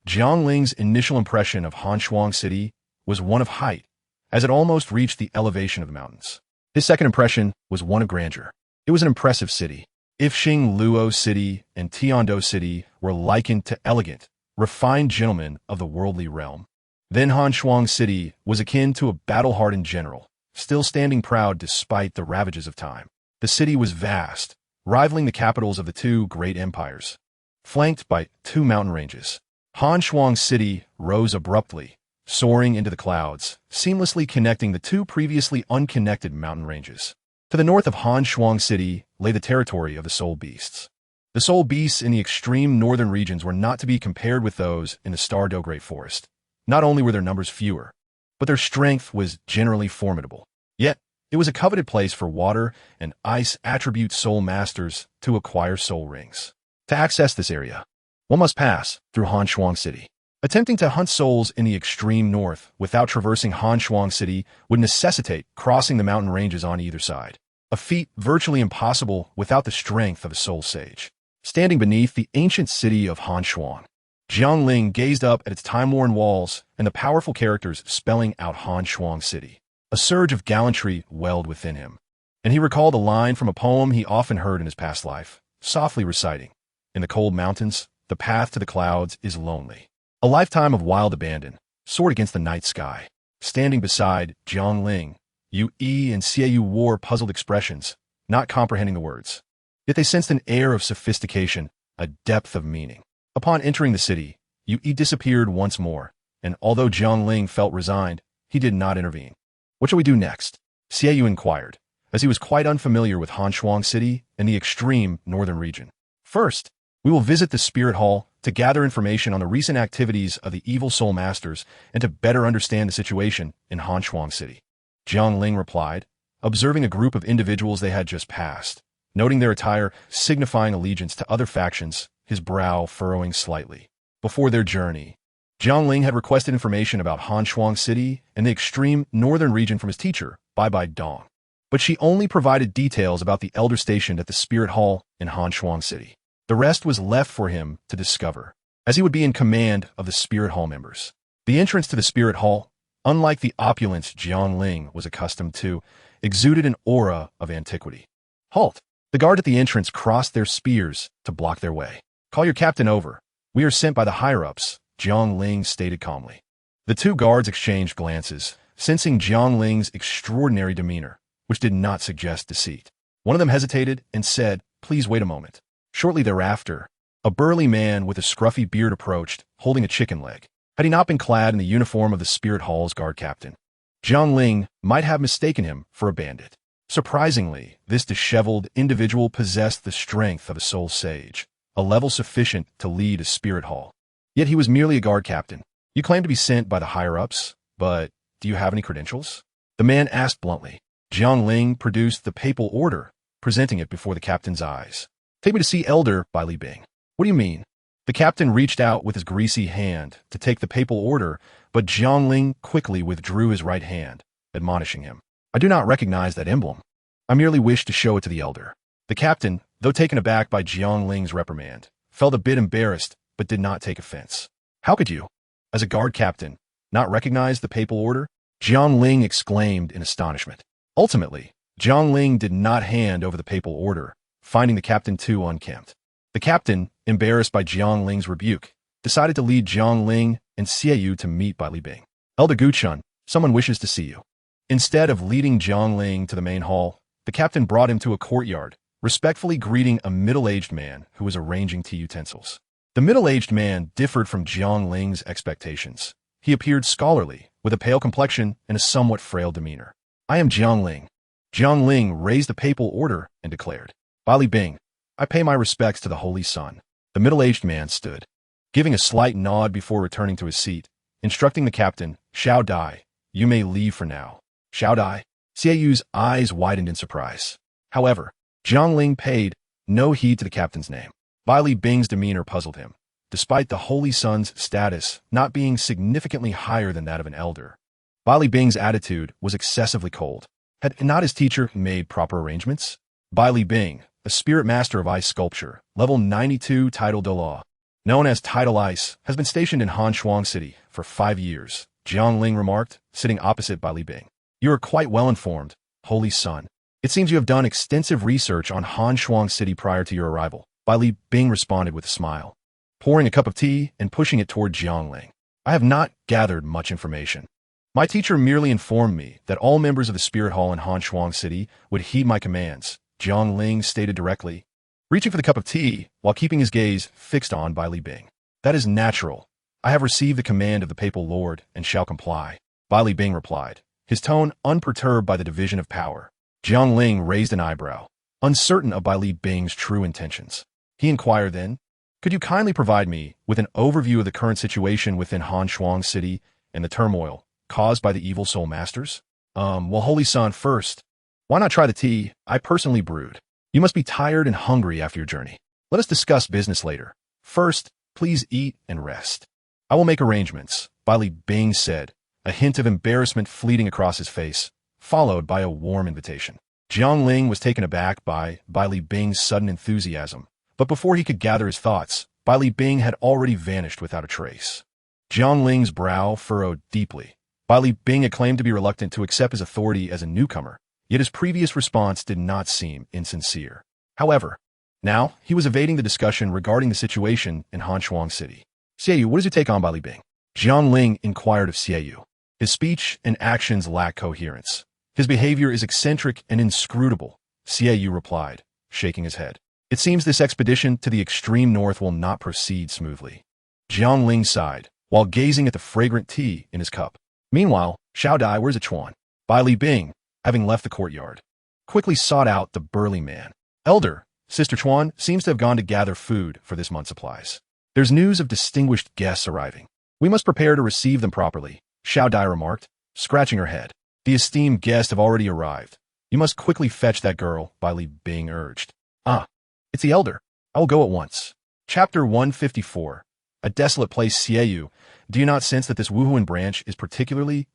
Jiang Ling's initial impression of Hanzhuang City was one of height, as it almost reached the elevation of the mountains. His second impression was one of grandeur. It was an impressive city. If Luo City and Tiando City were likened to elegant, refined gentlemen of the worldly realm, then Hanzhuang City was akin to a battle-hardened general, still standing proud despite the ravages of time. The city was vast, rivaling the capitals of the two great empires, flanked by 2 mountain ranges. Hanzhuang City rose abruptly, soaring into the clouds, seamlessly connecting the 2 previously unconnected mountain ranges. To the north of Hanzhuang City lay the territory of the Soul Beasts. The Soul Beasts in the extreme northern regions were not to be compared with those in the Stardo Great Forest. Not only were their numbers fewer, but their strength was generally formidable. Yet, it was a coveted place for water and ice attribute soul masters to acquire soul rings. To access this area, one must pass through Hanzhuang City. Attempting to hunt souls in the extreme north without traversing Hanzhuang City would necessitate crossing the mountain ranges on either side, a feat virtually impossible without the strength of a soul sage. Standing beneath the ancient city of Hanzhuang, Jiang Ling gazed up at its time-worn walls and the powerful characters spelling out Hanzhuang City. A surge of gallantry welled within him, and he recalled a line from a poem he often heard in his past life, softly reciting, "In the cold mountains, the path to the clouds is lonely." A lifetime of wild abandon soared against the night sky. Standing beside Jiang Ling, Yu Yi and Xie Yu wore puzzled expressions, not comprehending the words. Yet they sensed an air of sophistication, a depth of meaning. Upon entering the city, Yu Yi disappeared once more, and although Jiang Ling felt resigned, he did not intervene. "What shall we do next?" Xie Yu inquired, as he was quite unfamiliar with Hanzhuang City and the extreme northern region. "First, we will visit the Spirit Hall to gather information on the recent activities of the evil soul masters and to better understand the situation in Hanzhuang City," Jiang Ling replied, observing a group of individuals they had just passed. Noting their attire signifying allegiance to other factions, his brow furrowing slightly. Before their journey, Jiang Ling had requested information about Hanshuang City and the extreme northern region from his teacher, Bai Dong. But she only provided details about the elder stationed at the Spirit Hall in Hanshuang City. The rest was left for him to discover, as he would be in command of the Spirit Hall members. The entrance to the Spirit Hall, unlike the opulence Jiang Ling was accustomed to, exuded an aura of antiquity. Halt! The guard at the entrance crossed their spears to block their way. Call your captain over. We are sent by the higher-ups, Jiang Ling stated calmly. The two guards exchanged glances, sensing Jiang Ling's extraordinary demeanor, which did not suggest deceit. One of them hesitated and said, "Please wait a moment." Shortly thereafter, a burly man with a scruffy beard approached, holding a chicken leg. Had he not been clad in the uniform of the Spirit Hall's guard captain, Jiang Ling might have mistaken him for a bandit. Surprisingly, this disheveled individual possessed the strength of a soul sage, a level sufficient to lead a Spirit Hall. Yet he was merely a guard captain. You claim to be sent by the higher-ups, but do you have any credentials? The man asked bluntly. Jiang Ling produced the papal order, presenting it before the captain's eyes. Take me to see Elder Bai Li Bing. What do you mean? The captain reached out with his greasy hand to take the papal order, but Jiang Ling quickly withdrew his right hand, admonishing him. I do not recognize that emblem. I merely wish to show it to the elder. The captain, though taken aback by Jiang Ling's reprimand, felt a bit embarrassed but did not take offense. How could you, as a guard captain, not recognize the papal order? Jiang Ling exclaimed in astonishment. Ultimately, Jiang Ling did not hand over the papal order, finding the captain too unkempt. The captain, embarrassed by Jiang Ling's rebuke, decided to lead Jiang Ling and Xiaoyu to meet Bai Li Bing. Elder Guchun, someone wishes to see you. Instead of leading Jiang Ling to the main hall, the captain brought him to a courtyard, respectfully greeting a middle-aged man who was arranging tea utensils. The middle-aged man differed from Jiang Ling's expectations. He appeared scholarly, with a pale complexion and a somewhat frail demeanor. I am Jiang Ling. Jiang Ling raised the papal order and declared, Bai Li Bing, I pay my respects to the Holy Sun. The middle-aged man stood, giving a slight nod before returning to his seat, instructing the captain, Xiao Dai, you may leave for now. Xiao Dai? Xiaoyu's eyes widened in surprise. However, Jiang Ling paid no heed to the captain's name. Bai Li Bing's demeanor puzzled him, despite the Holy Sun's status not being significantly higher than that of an elder. Bai Li Bing's attitude was excessively cold. Had not his teacher made proper arrangements? Bai Li Bing, a spirit master of ice sculpture, level 92 title Douluo, known as Tidal Ice, has been stationed in Hanshuang City for 5 years, Jiang Ling remarked, sitting opposite Bai Li Bing. You are quite well informed, Holy Sun. It seems you have done extensive research on Hanshuang City prior to your arrival. Bai Li Bing responded with a smile, pouring a cup of tea and pushing it toward Jiang Ling. I have not gathered much information. My teacher merely informed me that all members of the Spirit Hall in Hanshuang City would heed my commands, Jiang Ling stated directly, reaching for the cup of tea while keeping his gaze fixed on Bai Li Bing. That is natural. I have received the command of the Papal Lord and shall comply, Bai Li Bing replied, his tone unperturbed by the division of power. Jiang Ling raised an eyebrow, uncertain of Bai Li Bing's true intentions. He inquired then, could you kindly provide me with an overview of the current situation within Hanshuang City and the turmoil caused by the evil soul masters? Well, Holy Sun, first, why not try the tea I personally brewed? You must be tired and hungry after your journey. Let us discuss business later. First, please eat and rest. I will make arrangements, Bai Li Bing said, a hint of embarrassment fleeting across his face, followed by a warm invitation. Jiang Ling was taken aback by Bai Li Bing's sudden enthusiasm, but before he could gather his thoughts, Bai Li Bing had already vanished without a trace. Jiang Ling's brow furrowed deeply. Bai Li Bing had claimed to be reluctant to accept his authority as a newcomer, yet his previous response did not seem insincere. However, now he was evading the discussion regarding the situation in Hanshuang City. Xiaoyu, what is your take on Bai Li Bing? Jiang Ling inquired of Xiaoyu. His speech and actions lack coherence. His behavior is eccentric and inscrutable, Xiaoyu replied, shaking his head. It seems this expedition to the extreme north will not proceed smoothly. Jiang Ling sighed, while gazing at the fragrant tea in his cup. Meanwhile, Xiao Dai, where's the Chuan? Bai Li Bing, having left the courtyard, quickly sought out the burly man. Elder, Sister Chuan seems to have gone to gather food for this month's supplies. There's news of distinguished guests arriving. We must prepare to receive them properly, Xiao Dai remarked, scratching her head. The esteemed guests have already arrived. You must quickly fetch that girl, Bai Li Bing urged. Ah, it's the elder. I will go at once. Chapter 154. A desolate place, Xieyu. Do you not sense that this Wuhuan branch is particularly,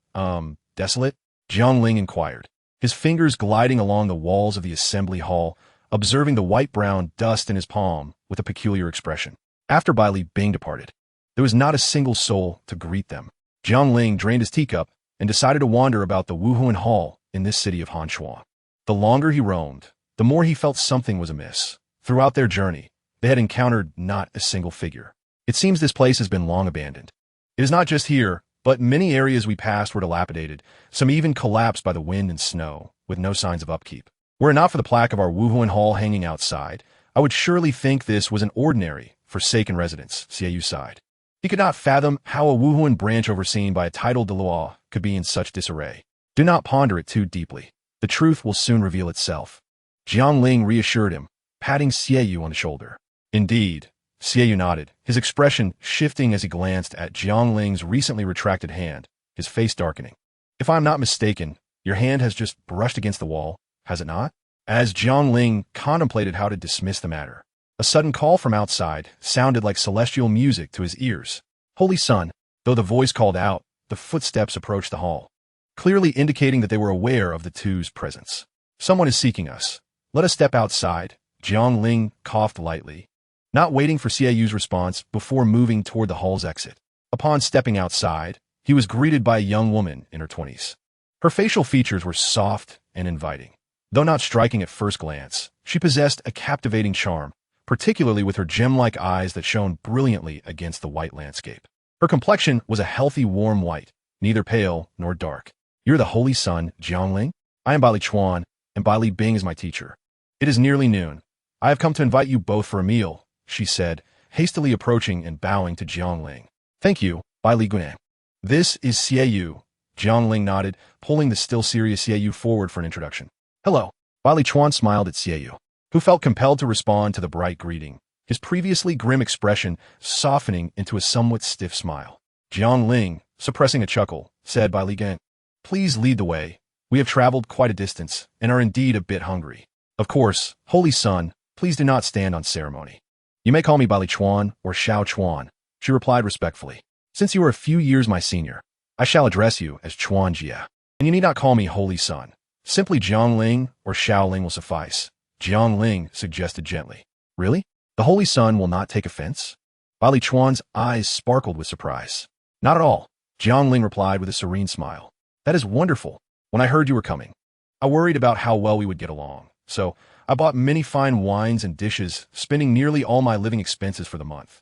desolate? Jiang Ling inquired, his fingers gliding along the walls of the assembly hall, observing the white-brown dust in his palm with a peculiar expression. After Bai Li Bing departed, there was not a single soul to greet them. Jiang Ling drained his teacup and decided to wander about the Wuhuan Hall in this city of Hanshuang. The longer he roamed, the more he felt something was amiss. Throughout their journey, they had encountered not a single figure. It seems this place has been long abandoned. It is not just here, but many areas we passed were dilapidated, some even collapsed by the wind and snow, with no signs of upkeep. Were it not for the plaque of our Wuhuan Hall hanging outside, I would surely think this was an ordinary, forsaken residence, Xieyu sighed. He could not fathom how a Wuhuan branch overseen by a titled Douluo could be in such disarray. Do not ponder it too deeply. The truth will soon reveal itself. Jiang Ling reassured him, patting Xieyu on the shoulder. Indeed, Xieyu nodded, his expression shifting as he glanced at Jiang Ling's recently retracted hand, his face darkening. If I am not mistaken, your hand has just brushed against the wall, has it not? As Jiang Ling contemplated how to dismiss the matter, a sudden call from outside sounded like celestial music to his ears. Holy Sun, though the voice called out, the footsteps approached the hall, clearly indicating that they were aware of the two's presence. Someone is seeking us. Let us step outside, Jiang Ling coughed lightly, not waiting for Xieyu's response before moving toward the hall's exit. Upon stepping outside, he was greeted by a young woman in her 20s. Her facial features were soft and inviting. Though not striking at first glance, she possessed a captivating charm, particularly with her gem-like eyes that shone brilliantly against the white landscape. Her complexion was a healthy warm white, neither pale nor dark. You're the Holy Sun, Jiang Ling? I am Bai Li Chuan, and Bai Li Bing is my teacher. It is nearly noon. I have come to invite you both for a meal, she said, hastily approaching and bowing to Jiang Ling. Thank you, Bai Li Gunan. This is Xieyu. Jiang Ling nodded, pulling the still serious Xieyu forward for an introduction. Hello. Bai Li Chuan smiled at Xieyu, who felt compelled to respond to the bright greeting, his previously grim expression softening into a somewhat stiff smile. Jiang Ling, suppressing a chuckle, said Bai Li Gan, please lead the way. We have traveled quite a distance and are indeed a bit hungry. Of course, Holy Sun, please do not stand on ceremony. You may call me Bai Li Chuan or Xiao Chuan, she replied respectfully. Since you are a few years my senior, I shall address you as Chuan Jia, and you need not call me Holy Sun. Simply Jiang Ling or Xiao Ling will suffice. Jiang Ling suggested gently. Really? The Holy Sun will not take offense? Bai Li Chuan's eyes sparkled with surprise. Not at all, Jiang Ling replied with a serene smile. That is wonderful. When I heard you were coming, I worried about how well we would get along, so I bought many fine wines and dishes, spending nearly all my living expenses for the month.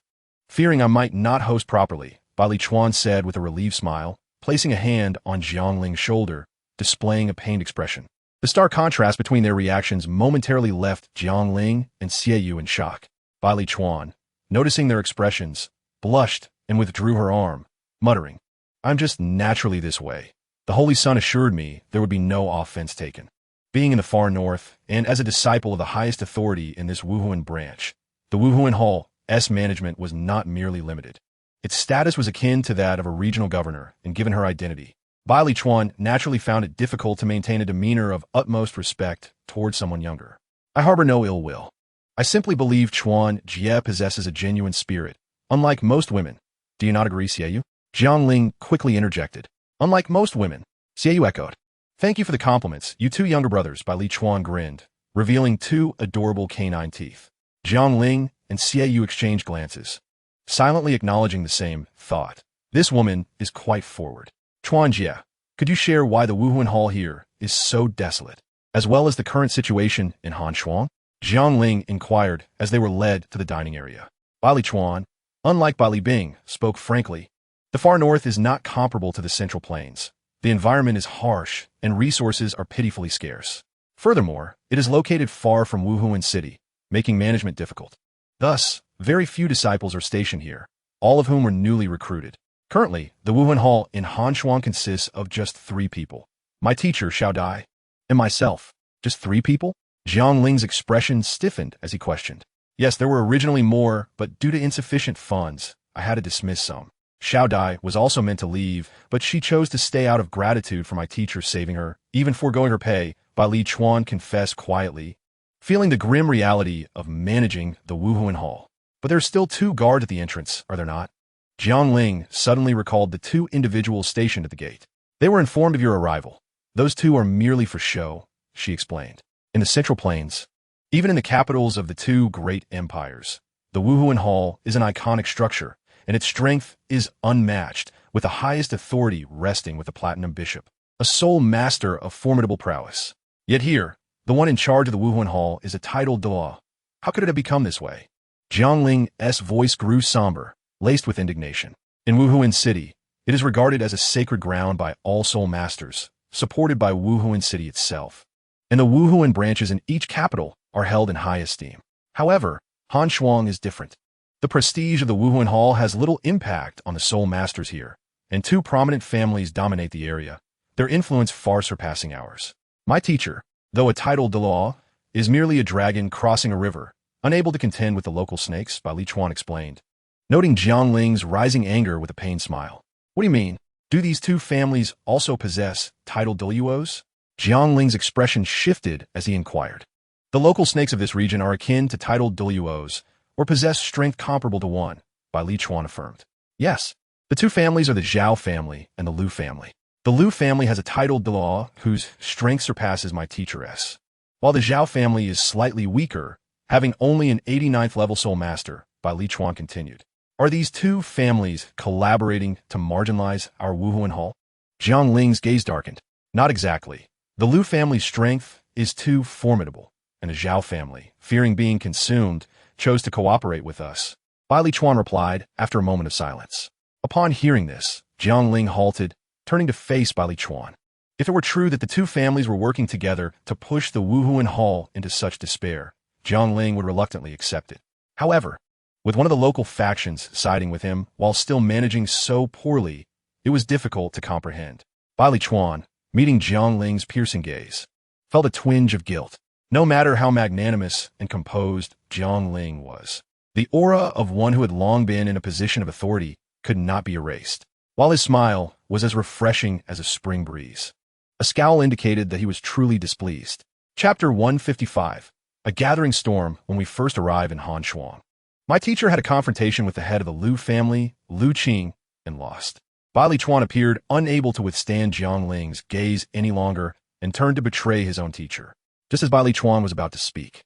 Fearing I might not host properly, Bai Li Chuan said with a relieved smile, placing a hand on Jiang Ling's shoulder, displaying a pained expression. The stark contrast between their reactions momentarily left Jiang Ling and Xieyu in shock. Bai Li Chuan, noticing their expressions, blushed and withdrew her arm, muttering, I'm just naturally this way. The Holy Sun assured me there would be no offense taken. Being in the far north, and as a disciple of the highest authority in this Wuhuan branch, the Wuhuan Hall's management was not merely limited. Its status was akin to that of a regional governor, and given her identity, Bai Li Chuan naturally found it difficult to maintain a demeanor of utmost respect towards someone younger. I harbor no ill will. I simply believe Chuan Jie possesses a genuine spirit, unlike most women. Do you not agree, Xieyu? Jiang Ling quickly interjected. Unlike most women, Xieyu echoed. Thank you for the compliments, you two younger brothers, Bai Li Chuan grinned, revealing two adorable canine teeth. Jiang Ling and Xieyu exchanged glances, silently acknowledging the same thought. This woman is quite forward. Chuan Jie, could you share why the Wuhuan Hall here is so desolate, as well as the current situation in Hanshuang? Jiang Ling inquired as they were led to the dining area. Bai Li Chuan, unlike Bai Li Bing, spoke frankly. The far north is not comparable to the central plains. The environment is harsh, and resources are pitifully scarce. Furthermore, it is located far from Wuhuan City, making management difficult. Thus, very few disciples are stationed here, all of whom were newly recruited. Currently, the Wuhuan Hall in Hanshuang consists of just 3 people. My teacher, Xiao Dai, and myself. Just 3 people? Jiang Ling's expression stiffened as he questioned. Yes, there were originally more, but due to insufficient funds, I had to dismiss some. Xiao Dai was also meant to leave, but she chose to stay out of gratitude for my teacher saving her, even foregoing her pay, Bai Li Chuan confessed quietly, feeling the grim reality of managing the Wuhuan Hall. But there are still 2 guards at the entrance, are there not? Jiang Ling suddenly recalled the 2 individuals stationed at the gate. They were informed of your arrival. Those 2 are merely for show, she explained. In the Central Plains, even in the capitals of the 2 great empires, the Wuhuan Hall is an iconic structure, and its strength is unmatched, with the highest authority resting with the Platinum Bishop, a sole master of formidable prowess. Yet here, the one in charge of the Wuhuan Hall is a titled Douluo. How could it have become this way? Jiang Ling's voice grew somber, laced with indignation. In Wuhuan City, it is regarded as a sacred ground by all soul masters, supported by Wuhuan City itself. And the Wuhuan branches in each capital are held in high esteem. However, Han Shuang is different. The prestige of the Wuhuan Hall has little impact on the soul masters here, and 2 prominent families dominate the area, their influence far surpassing ours. My teacher, though a titled Douluo, is merely a dragon crossing a river, unable to contend with the local snakes, Bai Li Chuan explained, noting Jiang Ling's rising anger with a pained smile. What do you mean? Do these 2 families also possess titled Douluos? Jiang Ling's expression shifted as he inquired. The local snakes of this region are akin to titled Douluos, or possess strength comparable to one, Bai Li Chuan affirmed. Yes, the 2 families are the Zhao family and the Lu family. The Lu family has a titled Douluo whose strength surpasses my teacher's, while the Zhao family is slightly weaker, having only an 89th level soul master, Bai Li Chuan continued. Are these 2 families collaborating to marginalize our Wuhuan Hall? Jiang Ling's gaze darkened. Not exactly. The Lu family's strength is too formidable, and the Zhao family, fearing being consumed, chose to cooperate with us, Bai Li Chuan replied after a moment of silence. Upon hearing this, Jiang Ling halted, turning to face Bai Li Chuan. If it were true that the 2 families were working together to push the Wuhuan Hall into such despair, Jiang Ling would reluctantly accept it. However, with one of the local factions siding with him while still managing so poorly, it was difficult to comprehend. Bai Li Chuan, meeting Jiang Ling's piercing gaze, felt a twinge of guilt. No matter how magnanimous and composed Jiang Ling was, the aura of one who had long been in a position of authority could not be erased, while his smile was as refreshing as a spring breeze. A scowl indicated that he was truly displeased. Chapter 155. A gathering storm when we first arrive in Han Shuang. My teacher had a confrontation with the head of the Lu family, Lu Qing, and lost. Bai Li Chuan appeared unable to withstand Jiang Ling's gaze any longer and turned to betray his own teacher. Just as Bai Li Chuan was about to speak,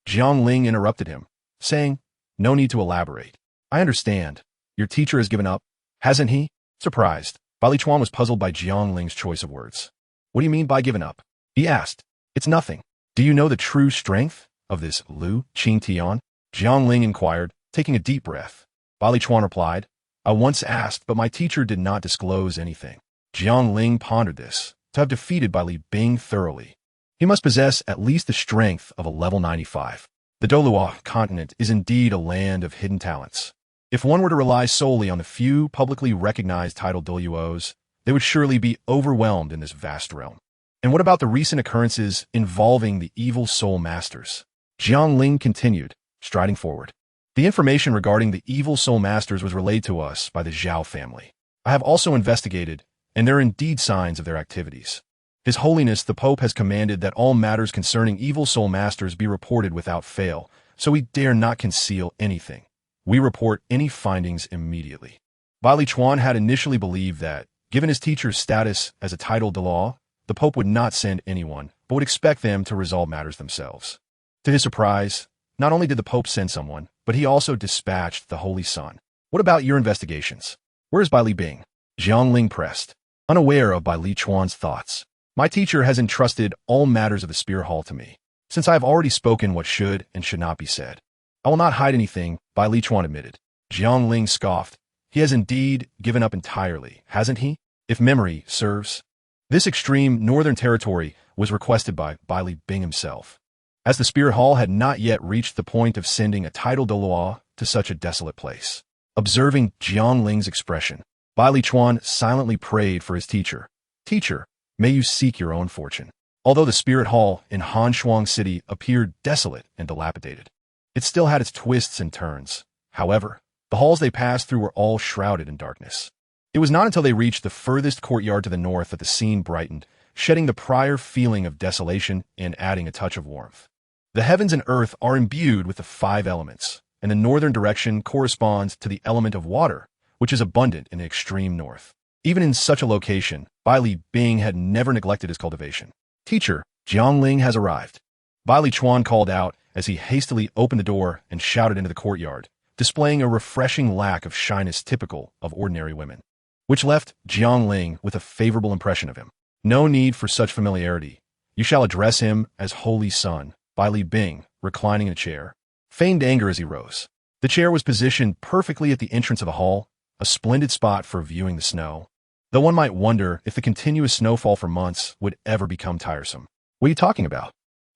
Jiang Ling interrupted him, saying, "No need to elaborate. I understand. Your teacher has given up, hasn't he?" Surprised, Bai Li Chuan was puzzled by Jiang Ling's choice of words. "What do you mean by given up?" he asked. "It's nothing. Do you know the true strength of this Lu Qing Tian?" Jiang Ling inquired, taking a deep breath. Bai Li Chuan replied, "I once asked, but my teacher did not disclose anything." Jiang Ling pondered this. To have defeated Bai Li Bing thoroughly, he must possess at least the strength of a level 95. The Douluo continent is indeed a land of hidden talents. If one were to rely solely on the few publicly recognized titled Douluos, they would surely be overwhelmed in this vast realm. And what about the recent occurrences involving the evil soul masters? Jiang Ling continued, striding forward. The information regarding the evil soul masters was relayed to us by the Zhao family. I have also investigated, and there are indeed signs of their activities. His Holiness the Pope has commanded that all matters concerning evil soul masters be reported without fail, so we dare not conceal anything. We report any findings immediately. Bai Li Chuan had initially believed that, given his teacher's status as a titled Douluo, the Pope would not send anyone, but would expect them to resolve matters themselves. To his surprise, not only did the Pope send someone, but he also dispatched the Holy Son. What about your investigations? Where is Bai Li Bing? Jiang Ling pressed, unaware of Bai Li Chuan's thoughts. My teacher has entrusted all matters of the Spear Hall to me, since I have already spoken what should and should not be said. I will not hide anything, Bai Li Chuan admitted. Jiang Ling scoffed. He has indeed given up entirely, hasn't he? If memory serves. This extreme northern territory was requested by Bai Li Bing himself, as the Spirit Hall had not yet reached the point of sending a titled Douluo to such a desolate place. Observing Jiang Ling's expression, Bai Li Chuan silently prayed for his teacher. Teacher, may you seek your own fortune. Although the Spirit Hall in Han Shuang City appeared desolate and dilapidated, it still had its twists and turns. However, the halls they passed through were all shrouded in darkness. It was not until they reached the furthest courtyard to the north that the scene brightened, shedding the prior feeling of desolation and adding a touch of warmth. The heavens and earth are imbued with the 5 elements, and the northern direction corresponds to the element of water, which is abundant in the extreme north. Even in such a location, Bai Li Bing had never neglected his cultivation. "Teacher, Jiangling has arrived," Bai Li Chuan called out as he hastily opened the door and shouted into the courtyard, displaying a refreshing lack of shyness typical of ordinary women, which left Jiangling with a favorable impression of him. "No need for such familiarity. You shall address him as Holy Son," Bai Li Bing, reclining in a chair, feigned anger as he rose. The chair was positioned perfectly at the entrance of the hall, a splendid spot for viewing the snow, though one might wonder if the continuous snowfall for months would ever become tiresome. "What are you talking about?"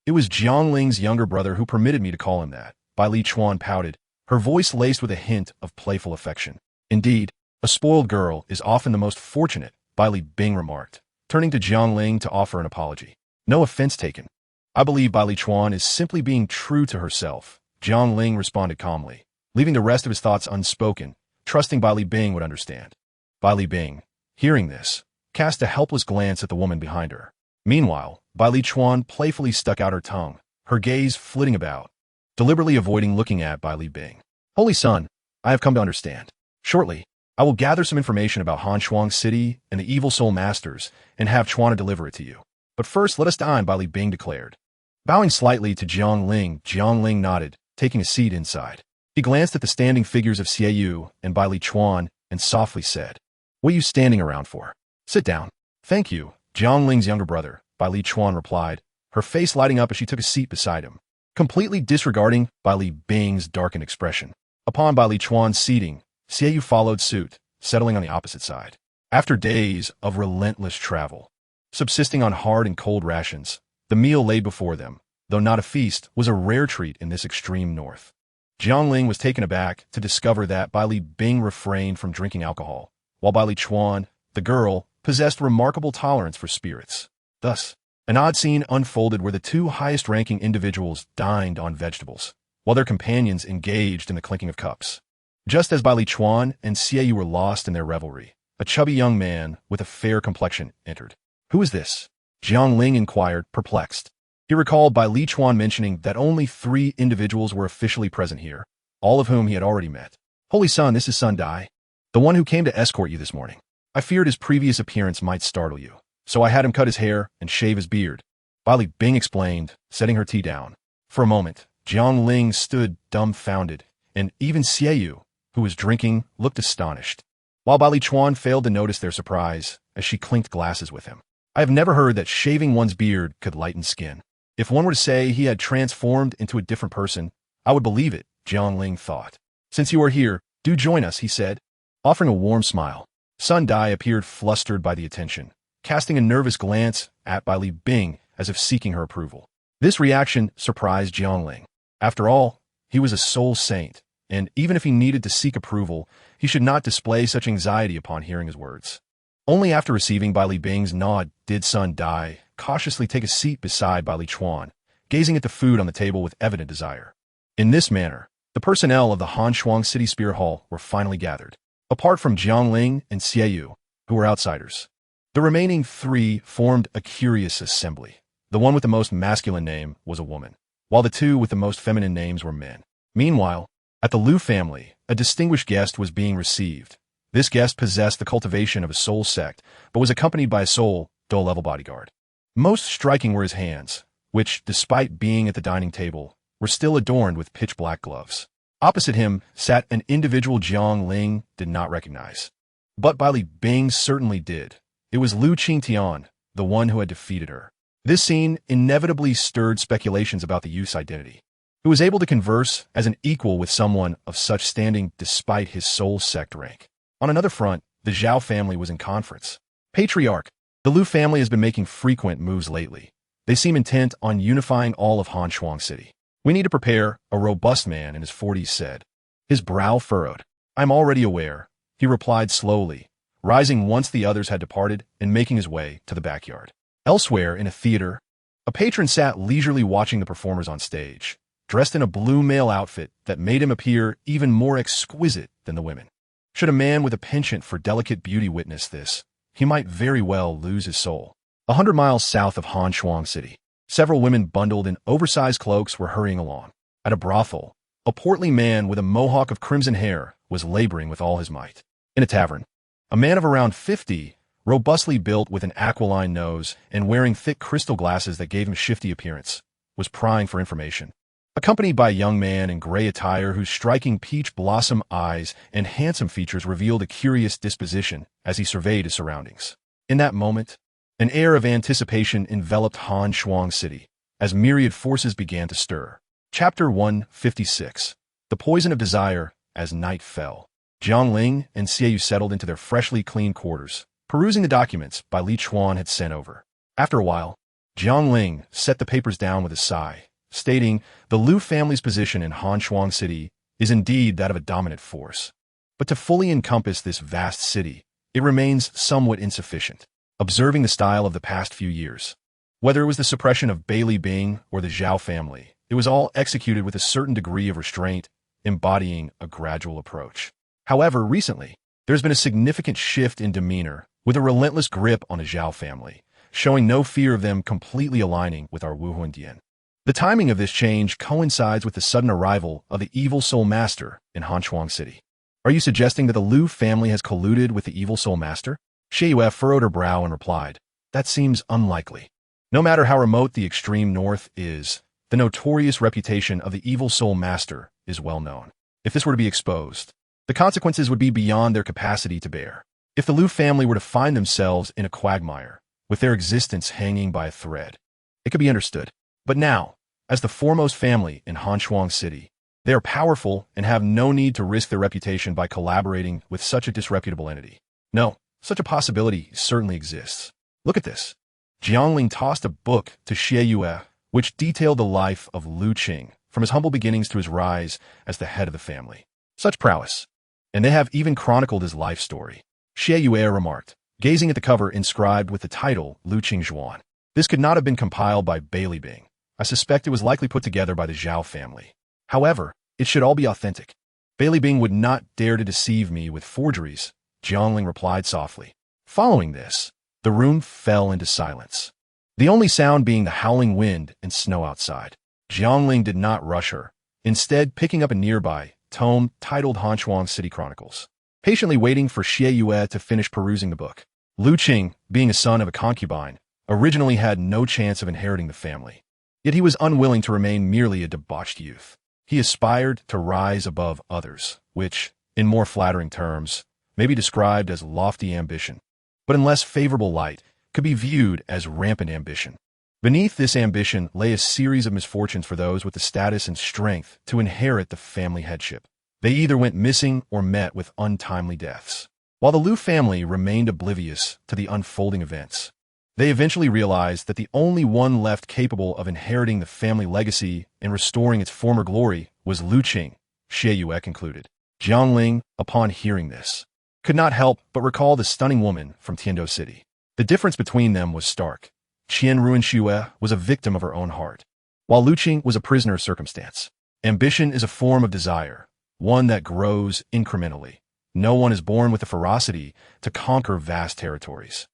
"It was Jiangling's younger brother who permitted me to call him that," Bai Li Chuan pouted, her voice laced with a hint of playful affection. "Indeed, a spoiled girl is often the most fortunate," Bai Li Bing remarked, turning to Jiangling to offer an apology. "No offense taken. I believe Bai Li Chuan is simply being true to herself," Jiangling responded calmly, leaving the rest of his thoughts unspoken, trusting Bai Li Bing would understand. Bai Li Bing, hearing this, cast a helpless glance at the woman behind her. Meanwhile, Bai Li Chuan playfully stuck out her tongue, her gaze flitting about, deliberately avoiding looking at Bai Li Bing. "Holy Son, I have come to understand. Shortly, I will gather some information about Han Shuang City and the Evil Soul Masters and have Chuana deliver it to you. But first, let us dine," Bai Li Bing declared. Bowing slightly to Jiangling nodded, taking a seat inside. He glanced at the standing figures of Xie Yu and Bai Li Chuan and softly said, "What are you standing around for? Sit down." "Thank you," Jiangling's younger brother, Bai Li Chuan replied, her face lighting up as she took a seat beside him, completely disregarding Bai Li Bing's darkened expression. Upon Bai Li Chuan's seating, Xie Yu followed suit, settling on the opposite side. After days of relentless travel, subsisting on hard and cold rations, the meal laid before them, though not a feast, was a rare treat in this extreme north. Jiangling was taken aback to discover that Bai Li Bing refrained from drinking alcohol, while Bai Li Chuan, the girl, possessed remarkable tolerance for spirits. Thus, an odd scene unfolded where the 2 highest-ranking individuals dined on vegetables, while their companions engaged in the clinking of cups. Just as Bai Li Chuan and Xie Yu were lost in their revelry, a chubby young man with a fair complexion entered. "Who is this?" Jiangling inquired, perplexed. He recalled Bai Li Chuan mentioning that only 3 individuals were officially present here, all of whom he had already met. "Holy Son, this is Sun Dai, the one who came to escort you this morning. I feared his previous appearance might startle you, so I had him cut his hair and shave his beard," Bai Li Bing explained, setting her tea down. For a moment, Jiangling stood dumbfounded, and even Xie Yu, who was drinking, looked astonished, while Bai Li Chuan failed to notice their surprise as she clinked glasses with him. "I have never heard that shaving one's beard could lighten skin. If one were to say he had transformed into a different person, I would believe it," Jiangling thought. "Since you are here, do join us," he said, offering a warm smile. Sun Dai appeared flustered by the attention, casting a nervous glance at Bai Li Bing as if seeking her approval. This reaction surprised Jiangling. After all, he was a soul saint, and even if he needed to seek approval, he should not display such anxiety upon hearing his words. Only after receiving Bai Li Bing's nod did Sun Dai cautiously take a seat beside Bai Li Chuan, gazing at the food on the table with evident desire. In this manner, the personnel of the Han Shuang City Spear Hall were finally gathered. Apart from Jiangling and Xie Yu, who were outsiders, the remaining 3 formed a curious assembly. The one with the most masculine name was a woman, while the 2 with the most feminine names were men. Meanwhile, at the Liu family, a distinguished guest was being received. This guest possessed the cultivation of a soul sect, but was accompanied by a soul, Douluo-level bodyguard. Most striking were his hands, which, despite being at the dining table, were still adorned with pitch-black gloves. Opposite him sat an individual Jiangling did not recognize. But Bai Li Bing certainly did. It was Liu Qingtian, the one who had defeated her. This scene inevitably stirred speculations about the youth's identity. Who was able to converse as an equal with someone of such standing despite his soul sect rank. On another front, the Zhao family was in conference. "Patriarch, the Liu family has been making frequent moves lately. They seem intent on unifying all of Han Shuang City. We need to prepare," a robust man in his 40s said. His brow furrowed. "I'm already aware," he replied slowly, rising once the others had departed and making his way to the backyard. Elsewhere in a theater, a patron sat leisurely watching the performers on stage, dressed in a blue male outfit that made him appear even more exquisite than the women. Should a man with a penchant for delicate beauty witness this, he might very well lose his soul. 100 miles south of Hanshuang City, several women bundled in oversized cloaks were hurrying along. At a brothel, a portly man with a mohawk of crimson hair was laboring with all his might. In a tavern, a man of around 50, robustly built with an aquiline nose and wearing thick crystal glasses that gave him shifty appearance, was prying for information. Accompanied by a young man in gray attire whose striking peach blossom eyes and handsome features revealed a curious disposition as he surveyed his surroundings. In that moment, an air of anticipation enveloped Han Shuang City as myriad forces began to stir. Chapter 156. The Poison of Desire. As night fell, Jiang Ling and Xiaoyu settled into their freshly cleaned quarters, perusing the documents Li Chuan had sent over. After a while, Jiang Ling set the papers down with a sigh, stating, "The Liu family's position in Han Shuang City is indeed that of a dominant force. But to fully encompass this vast city, it remains somewhat insufficient." Observing the style of the past few years, whether it was the suppression of Li Bing or the Zhao family, it was all executed with a certain degree of restraint, embodying a gradual approach. However, recently, there's been a significant shift in demeanor, with a relentless grip on the Zhao family, showing no fear of them completely aligning with our Wu Huandian. The timing of this change coincides with the sudden arrival of the Evil Soul Master in Hanshuang City. Are you suggesting that the Liu family has colluded with the Evil Soul Master? Xiaoyu furrowed her brow and replied, "That seems unlikely. No matter how remote the extreme north is, the notorious reputation of the Evil Soul Master is well known. If this were to be exposed, the consequences would be beyond their capacity to bear. If the Liu family were to find themselves in a quagmire, with their existence hanging by a thread, it could be understood. But now, as the foremost family in Hanshuang City, they are powerful and have no need to risk their reputation by collaborating with such a disreputable entity. No, such a possibility certainly exists. Look at this." Jiangling tossed a book to Xiaoyu, which detailed the life of Lu Qing, from his humble beginnings to his rise as the head of the family. Such prowess. And they have even chronicled his life story. Xiaoyu remarked, gazing at the cover inscribed with the title Lu Qing Zhuan. This could not have been compiled by Li Bing. I suspect it was likely put together by the Zhao family. However, it should all be authentic. Li Bing would not dare to deceive me with forgeries, Jiangling replied softly. Following this, the room fell into silence, the only sound being the howling wind and snow outside. Jiangling did not rush her, instead picking up a nearby tome titled Hanshuang City Chronicles, patiently waiting for Xiaoyu to finish perusing the book. Lu Qing, being a son of a concubine, originally had no chance of inheriting the family. Yet he was unwilling to remain merely a debauched youth. He aspired to rise above others, which, in more flattering terms, may be described as lofty ambition, but in less favorable light, could be viewed as rampant ambition. Beneath this ambition lay a series of misfortunes for those with the status and strength to inherit the family headship. They either went missing or met with untimely deaths. While the Liu family remained oblivious to the unfolding events, they eventually realized that the only one left capable of inheriting the family legacy and restoring its former glory was Lu Qing, Xiaoyu concluded. Jiangling, upon hearing this, could not help but recall the stunning woman from Tiando City. The difference between them was stark. Qian Ruinxue was a victim of her own heart, while Lu Qing was a prisoner of circumstance. Ambition is a form of desire, one that grows incrementally. No one is born with the ferocity to conquer vast territories.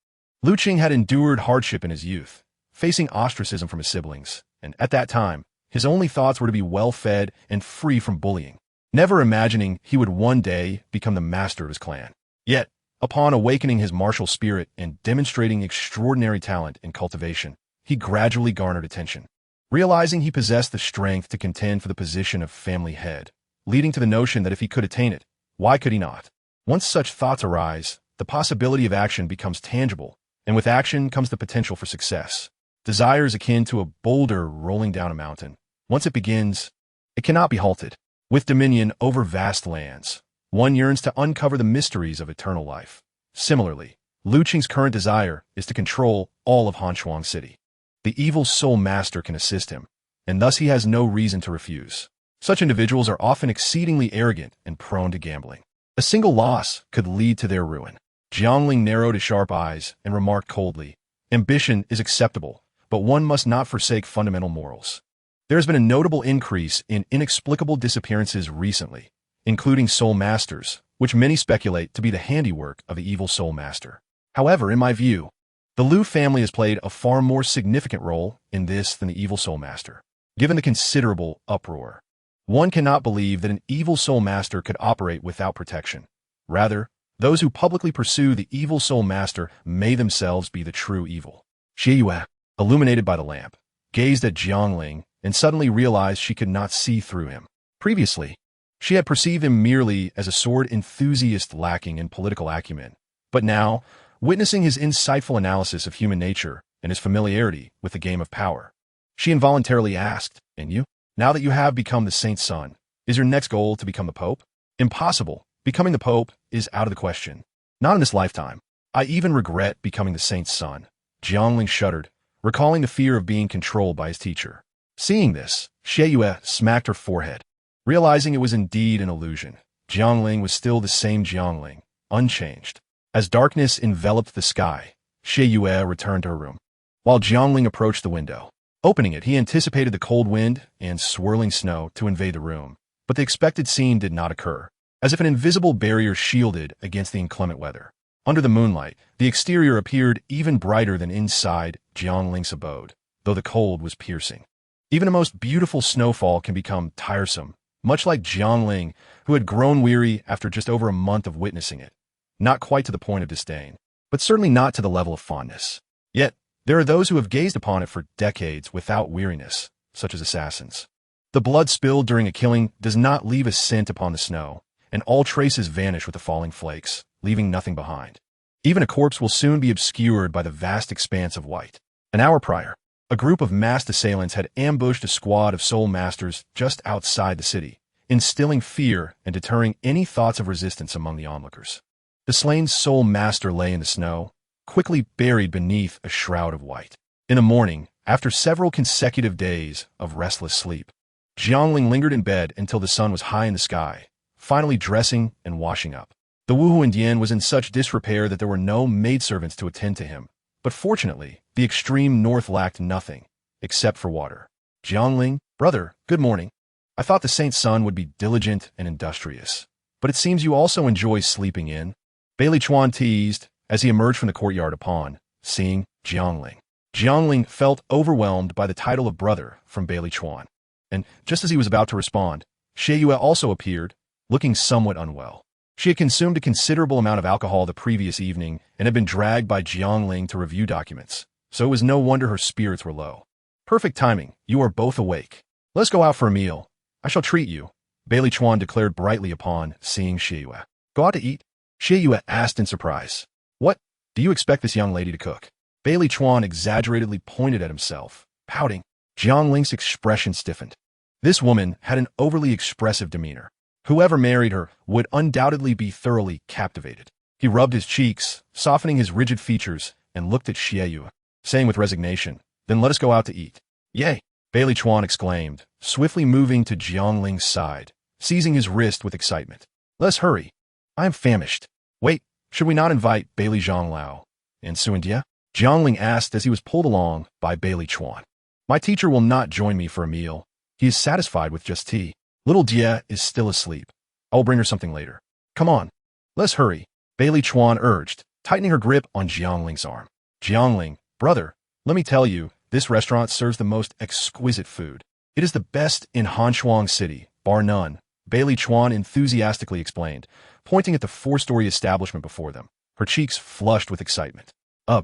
Lu Qing had endured hardship in his youth, facing ostracism from his siblings, and at that time, his only thoughts were to be well-fed and free from bullying, never imagining he would one day become the master of his clan. Yet, upon awakening his martial spirit and demonstrating extraordinary talent in cultivation, he gradually garnered attention, realizing he possessed the strength to contend for the position of family head, leading to the notion that if he could attain it, why could he not? Once such thoughts arise, the possibility of action becomes tangible, and with action comes the potential for success. Desire is akin to a boulder rolling down a mountain. Once it begins, it cannot be halted. With dominion over vast lands, one yearns to uncover the mysteries of eternal life. Similarly, Lu Qing's current desire is to control all of Hanshuang City. The Evil Soul Master can assist him, and thus he has no reason to refuse. Such individuals are often exceedingly arrogant and prone to gambling. A single loss could lead to their ruin. Jiangling narrowed his sharp eyes and remarked coldly, "Ambition is acceptable, but one must not forsake fundamental morals." There has been a notable increase in inexplicable disappearances recently, including soul masters, which many speculate to be the handiwork of the evil soul master. However, in my view, the Liu family has played a far more significant role in this than the evil soul master. Given the considerable uproar, one cannot believe that an evil soul master could operate without protection. Rather, those who publicly pursue the evil soul master may themselves be the true evil. Xie Yue, illuminated by the lamp, gazed at Jiangling and suddenly realized she could not see through him. Previously, she had perceived him merely as a sword enthusiast lacking in political acumen. But now, witnessing his insightful analysis of human nature and his familiarity with the game of power, she involuntarily asked, "And you? Now that you have become the saint's son, is your next goal to become the pope?" "Impossible. Becoming the pope is out of the question. Not in this lifetime. I even regret becoming the saint's son." Jiangling shuddered, recalling the fear of being controlled by his teacher. Seeing this, Xie Yue smacked her forehead. Realizing it was indeed an illusion, Jiangling was still the same Jiangling, unchanged. As darkness enveloped the sky, Xie Yue returned to her room. While Jiangling approached the window, opening it, he anticipated the cold wind and swirling snow to invade the room, but the expected scene did not occur. As if an invisible barrier shielded against the inclement weather. Under the moonlight, the exterior appeared even brighter than inside Jiangling's abode, though the cold was piercing. Even a most beautiful snowfall can become tiresome, much like Jiangling, who had grown weary after just over a month of witnessing it. Not quite to the point of disdain, but certainly not to the level of fondness. Yet, there are those who have gazed upon it for decades without weariness, such as assassins. The blood spilled during a killing does not leave a scent upon the snow, and all traces vanish with the falling flakes, leaving nothing behind. Even a corpse will soon be obscured by the vast expanse of white. An hour prior, a group of masked assailants had ambushed a squad of soul masters just outside the city, instilling fear and deterring any thoughts of resistance among the onlookers. The slain soul master lay in the snow, quickly buried beneath a shroud of white. In the morning, after several consecutive days of restless sleep, Jiangling lingered in bed until the sun was high in the sky, finally dressing and washing up. The Wuhu Indian was in such disrepair that there were no maidservants to attend to him, but fortunately, the extreme north lacked nothing, except for water. "Jiangling, brother, good morning. I thought the saint's son would be diligent and industrious, but it seems you also enjoy sleeping in," Bailey Chuan teased as he emerged from the courtyard upon seeing Jiangling. Jiangling felt overwhelmed by the title of brother from Bailey Chuan, and just as he was about to respond, Xie Yue also appeared, looking somewhat unwell. She had consumed a considerable amount of alcohol the previous evening and had been dragged by Jiangling to review documents, so it was no wonder her spirits were low. "Perfect timing. You are both awake. Let's go out for a meal. I shall treat you," Bailey Chuan declared brightly upon seeing Xie Yue. "Go out to eat?" Xie Yue asked in surprise. "What? Do you expect this young lady to cook?" Bailey Chuan exaggeratedly pointed at himself, pouting. Jiangling's expression stiffened. This woman had an overly expressive demeanor. Whoever married her would undoubtedly be thoroughly captivated. He rubbed his cheeks, softening his rigid features, and looked at Xie Yue, saying with resignation, "Then let us go out to eat." "Yay!" Bailey Chuan exclaimed, swiftly moving to Jiangling's side, seizing his wrist with excitement. "Let's hurry. I am famished." "Wait, should we not invite Bailey Zhonglao and Suindia?" Jiangling asked as he was pulled along by Bailey Chuan. "My teacher will not join me for a meal. He is satisfied with just tea. Little Dia is still asleep. I will bring her something later. Come on, let's hurry," Bailey Chuan urged, tightening her grip on Jiangling's arm. "Jiangling, brother, let me tell you, this restaurant serves the most exquisite food. It is the best in Hanshuang City, bar none," Bailey Chuan enthusiastically explained, pointing at the four-story establishment before them, her cheeks flushed with excitement.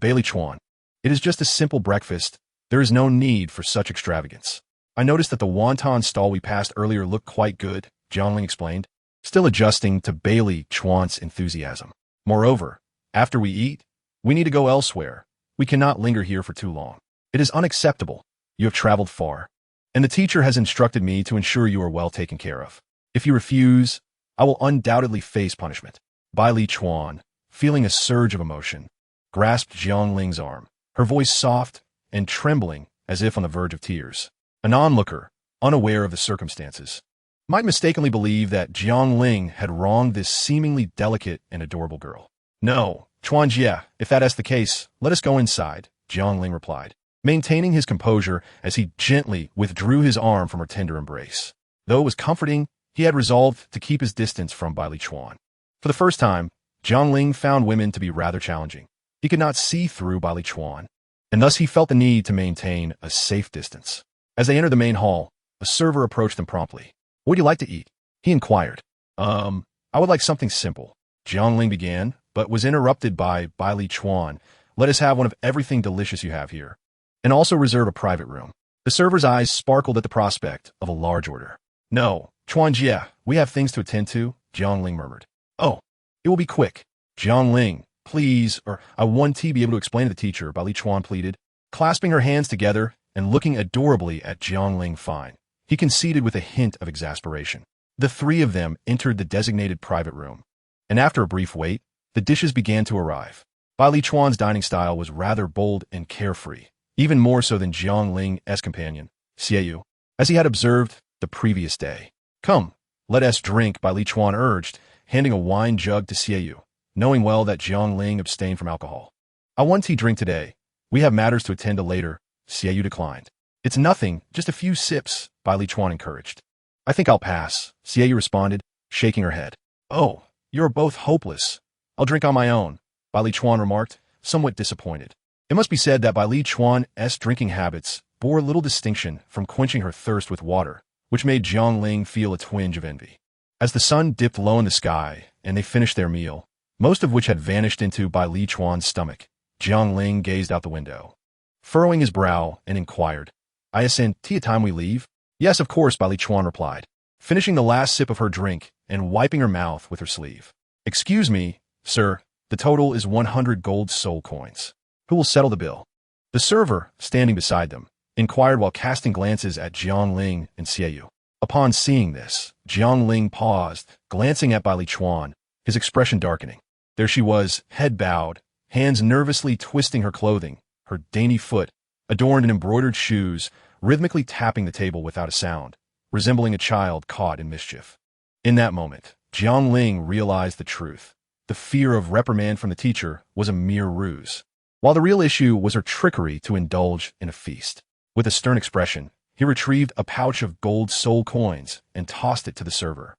Bailey Chuan, it is just a simple breakfast. There is no need for such extravagance." "I noticed that the wonton stall we passed earlier looked quite good," Jiangling explained, still adjusting to Bailey Chuan's enthusiasm. "Moreover, after we eat, we need to go elsewhere. We cannot linger here for too long. It is unacceptable. You have traveled far, and the teacher has instructed me to ensure you are well taken care of. If you refuse, I will undoubtedly face punishment." Bailey Chuan, feeling a surge of emotion, grasped Jiangling's arm, her voice soft and trembling as if on the verge of tears. An onlooker, unaware of the circumstances, might mistakenly believe that Jiangling had wronged this seemingly delicate and adorable girl. "No, Chuanjie, if that is the case, let us go inside," Jiangling replied, maintaining his composure as he gently withdrew his arm from her tender embrace. Though it was comforting, he had resolved to keep his distance from Bailey Chuan. For the first time, Jiang Ling found women to be rather challenging. He could not see through Bali Chuan, and thus he felt the need to maintain a safe distance. As they entered the main hall, a server approached them promptly. "What would you like to eat?" He inquired. I would like something simple." Jiang Ling began, but was interrupted by Bali Chuan. "Let us have one of everything delicious you have here, and also reserve a private room." The server's eyes sparkled at the prospect of a large order. "No, Chuan Jia, we have things to attend to," Jiang Ling murmured. "Oh, it will be quick." "Jiang Ling, please, or I want to be able to explain to the teacher," Bali Chuan pleaded, clasping her hands together and looking adorably at Jiang Ling. "Fine." He conceded with a hint of exasperation. The three of them entered the designated private room, and after a brief wait, the dishes began to arrive. Bali Chuan's dining style was rather bold and carefree, even more so than Jiang Ling's companion, Xiaoyu, as he had observed the previous day. "Come, let us drink," Bali Chuan urged, handing a wine jug to Xiaoyu, knowing well that Jiang Ling abstained from alcohol. "I want tea drink today. We have matters to attend to later," Xiaoyu declined. "It's nothing, just a few sips," Bali Chuan encouraged. "I think I'll pass," Xiaoyu responded, shaking her head. "Oh, you're both hopeless. I'll drink on my own," Bali Chuan remarked, somewhat disappointed. It must be said that Bali Chuan's drinking habits bore little distinction from quenching her thirst with water, which made Jiang Ling feel a twinge of envy. As the sun dipped low in the sky and they finished their meal, most of which had vanished into Bali Chuan's stomach, Jiang Ling gazed out the window, furrowing his brow, and inquired, "Isn't tea time we leave?" "Yes, of course," Bali Chuan replied, finishing the last sip of her drink and wiping her mouth with her sleeve. "Excuse me, sir, the total is 100 gold soul coins. Who will settle the bill?" The server, standing beside them, inquired while casting glances at Jiang Ling and Xiaoyu. Upon seeing this, Jiang Ling paused, glancing at Bali Chuan, his expression darkening. There she was, head bowed, hands nervously twisting her clothing, her dainty foot, adorned in embroidered shoes, rhythmically tapping the table without a sound, resembling a child caught in mischief. In that moment, Jiang Ling realized the truth. The fear of reprimand from the teacher was a mere ruse, while the real issue was her trickery to indulge in a feast. With a stern expression, he retrieved a pouch of gold soul coins and tossed it to the server,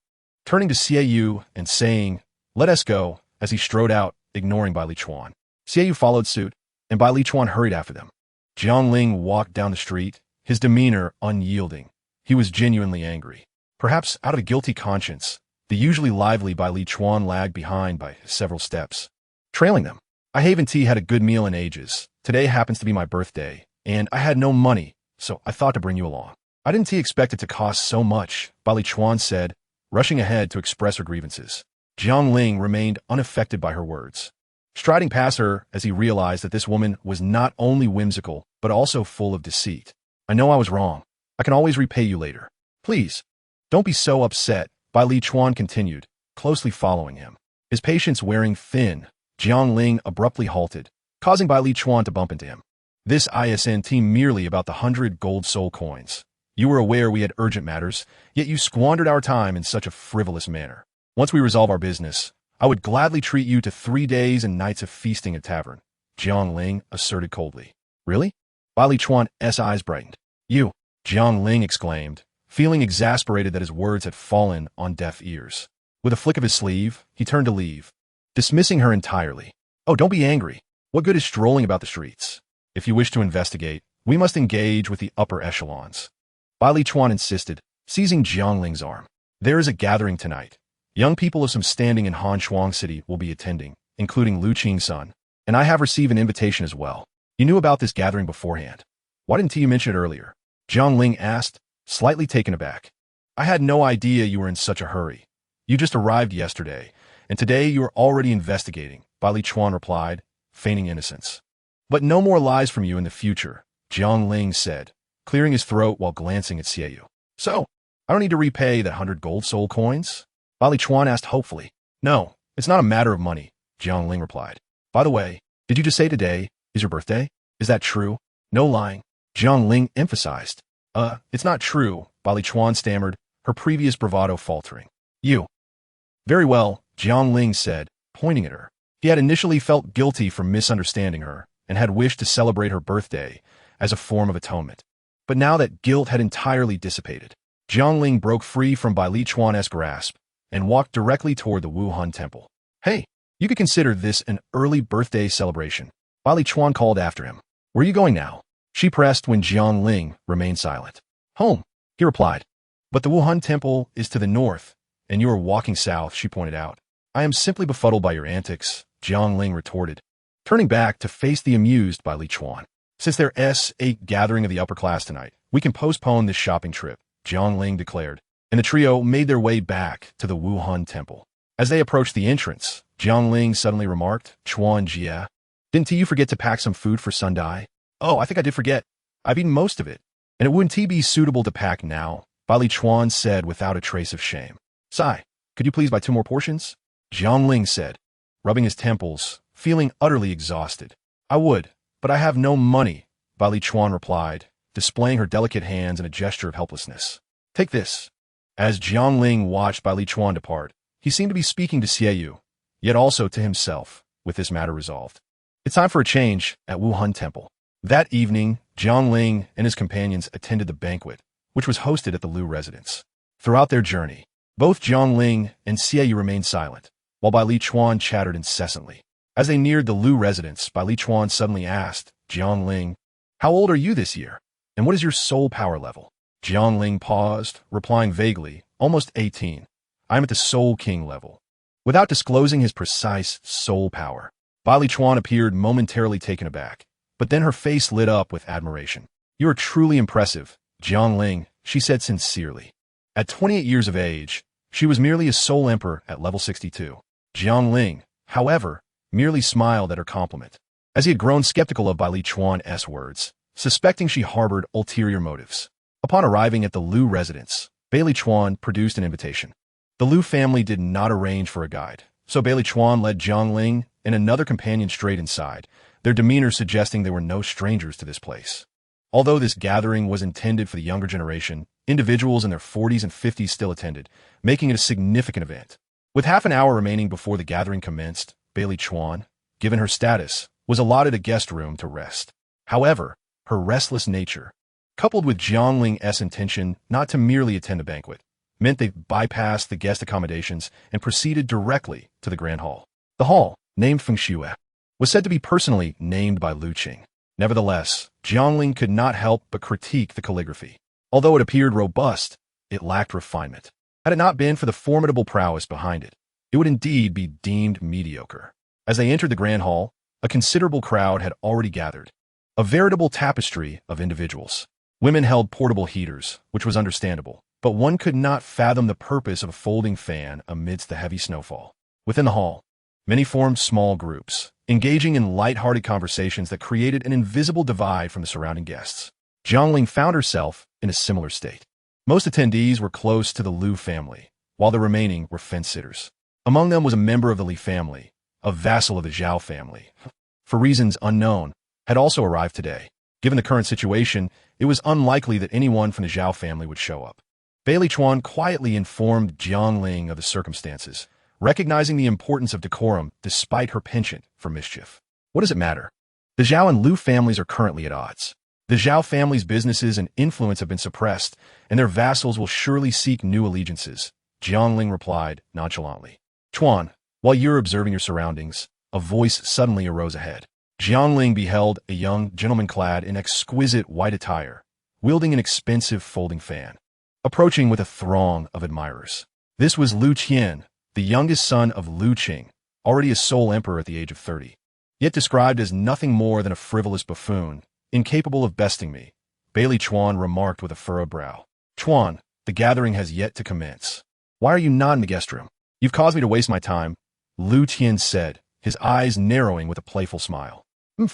turning to Xiaoyu and saying, "Let us go," as he strode out, ignoring Bali Chuan. Xiaoyu followed suit, and Bali Chuan hurried after them. Jiang Ling walked down the street, his demeanor unyielding. He was genuinely angry. Perhaps out of a guilty conscience, the usually lively Bali Chuan lagged behind by several steps, trailing them. "I haven't tea had a good meal in ages. Today happens to be my birthday, and I had no money, so I thought to bring you along." "I didn't expect it to cost so much," Bali Chuan said, rushing ahead to express her grievances. Jiang Ling remained unaffected by her words, striding past her as he realized that this woman was not only whimsical, but also full of deceit. "I know I was wrong. I can always repay you later. Please, don't be so upset," Bali Chuan continued, closely following him. His patience wearing thin, Jiang Ling abruptly halted, causing Bali Chuan to bump into him. "This isn't merely about the 100 gold soul coins. You were aware we had urgent matters, yet you squandered our time in such a frivolous manner. Once we resolve our business, I would gladly treat you to 3 days and nights of feasting at tavern," Jiang Ling asserted coldly. "Really?" Bali Chuan's eyes brightened. "You," Jiang Ling exclaimed, feeling exasperated that his words had fallen on deaf ears. With a flick of his sleeve, he turned to leave, dismissing her entirely. "Oh, don't be angry. What good is strolling about the streets? If you wish to investigate, we must engage with the upper echelons," Bali Chuan insisted, seizing Jiang Ling's arm. "There is a gathering tonight. Young people of some standing in Hanshuang City will be attending, including Lu Qing's son, and I have received an invitation as well. You knew about this gathering beforehand. Why didn't you mention it earlier?" Jiang Ling asked, slightly taken aback. "I had no idea you were in such a hurry. You just arrived yesterday, and today you are already investigating," Bali Chuan replied, feigning innocence. "But no more lies from you in the future," Jiang Ling said, clearing his throat while glancing at Xiaoyu. "So, I don't need to repay that 100 gold soul coins?" Bali Chuan asked hopefully. "No, it's not a matter of money," Jiang Ling replied. "By the way, did you just say today is your birthday? Is that true?" "No lying," Jiang Ling emphasized. It's not true," Bali Chuan stammered, her previous bravado faltering. "You." "Very well," Jiang Ling said, pointing at her. He had initially felt guilty for misunderstanding her and had wished to celebrate her birthday as a form of atonement. But now that guilt had entirely dissipated, Jiang Ling broke free from Bali Chuan's grasp, and walked directly toward the Wuhan temple. Hey, you could consider this an early birthday celebration. Bali Chuan called after him. Where are you going now? She pressed when Jiang Ling remained silent. Home, he replied. But the Wuhan temple is to the north, and you are walking south, she pointed out. I am simply befuddled by your antics, Jiang Ling retorted, turning back to face the amused Bali Chuan. Since there's a gathering of the upper class tonight, we can postpone this shopping trip, Jiang Ling declared, and the trio made their way back to the Wuhan temple. As they approached the entrance, Jiang Ling suddenly remarked, Chuan Jia, didn't you forget to pack some food for Sundai? Oh, I think I did forget. I've eaten most of it. And it wouldn't be suitable to pack now, Bali Chuan said without a trace of shame. Sai, could you please buy 2 more portions? Jiang Ling said, rubbing his temples, feeling utterly exhausted. I would, but I have no money, Bali Chuan replied, displaying her delicate hands in a gesture of helplessness. Take this. As Jiang Ling watched Bali Chuan depart, he seemed to be speaking to Xie, yet also to himself, with this matter resolved. It's time for a change at Wuhan Temple. That evening, Jiang Ling and his companions attended the banquet, which was hosted at the Lu residence. Throughout their journey, both Jiang Ling and Xie remained silent, while Bali Chuan chattered incessantly. As they neared the Lu residence, Bali Chuan suddenly asked Jiang Ling, how old are you this year? And what is your soul power level? Jiang Ling paused, replying vaguely, almost 18. I'm at the Soul King level. Without disclosing his precise soul power, Bali Chuan appeared momentarily taken aback, but then her face lit up with admiration. You are truly impressive, Jiang Ling, she said sincerely. At 28 years of age, she was merely a soul emperor at level 62. Jiang Ling, however, merely smiled at her compliment, as he had grown skeptical of Bali Chuan's words, suspecting she harbored ulterior motives. Upon arriving at the Lu residence, Bali Chuan produced an invitation. The Lu family did not arrange for a guide, so Bali Chuan led Jiang Ling and another companion straight inside, their demeanor suggesting they were no strangers to this place. Although this gathering was intended for the younger generation, individuals in their 40s and 50s still attended, making it a significant event. With half an hour remaining before the gathering commenced, Bali Chuan, given her status, was allotted a guest room to rest. However, her restless nature, coupled with Jiang Ling's intention not to merely attend a banquet, meant they bypassed the guest accommodations and proceeded directly to the Grand Hall. The hall, named Feng Shue, was said to be personally named by Lu Qing. Nevertheless, Jiang Ling could not help but critique the calligraphy. Although it appeared robust, it lacked refinement. Had it not been for the formidable prowess behind it, it would indeed be deemed mediocre. As they entered the Grand Hall, a considerable crowd had already gathered. A veritable tapestry of individuals. Women held portable heaters, which was understandable, but one could not fathom the purpose of a folding fan amidst the heavy snowfall. Within the hall, many formed small groups, engaging in light-hearted conversations that created an invisible divide from the surrounding guests. Jiang Ling found herself in a similar state. Most attendees were close to the Lu family, while the remaining were fence-sitters. Among them was a member of the Li family, a vassal of the Zhao family. For reasons unknown, had also arrived today. Given the current situation, it was unlikely that anyone from the Zhao family would show up. Bali Chuan quietly informed Jiang Ling of the circumstances, recognizing the importance of decorum despite her penchant for mischief. What does it matter? The Zhao and Lu families are currently at odds. The Zhao family's businesses and influence have been suppressed, and their vassals will surely seek new allegiances, Jiang Ling replied nonchalantly. Chuan, while you're observing your surroundings, a voice suddenly arose ahead. Jiang Ling beheld a young gentleman clad in exquisite white attire, wielding an expensive folding fan, approaching with a throng of admirers. This was Lu Qian, the youngest son of Lu Qing, already a sole emperor at the age of 30, yet described as nothing more than a frivolous buffoon, incapable of besting me, Bali Chuan remarked with a furrowed brow. Chuan, the gathering has yet to commence. Why are you not in the guest room? You've caused me to waste my time, Lu Tian said, his eyes narrowing with a playful smile.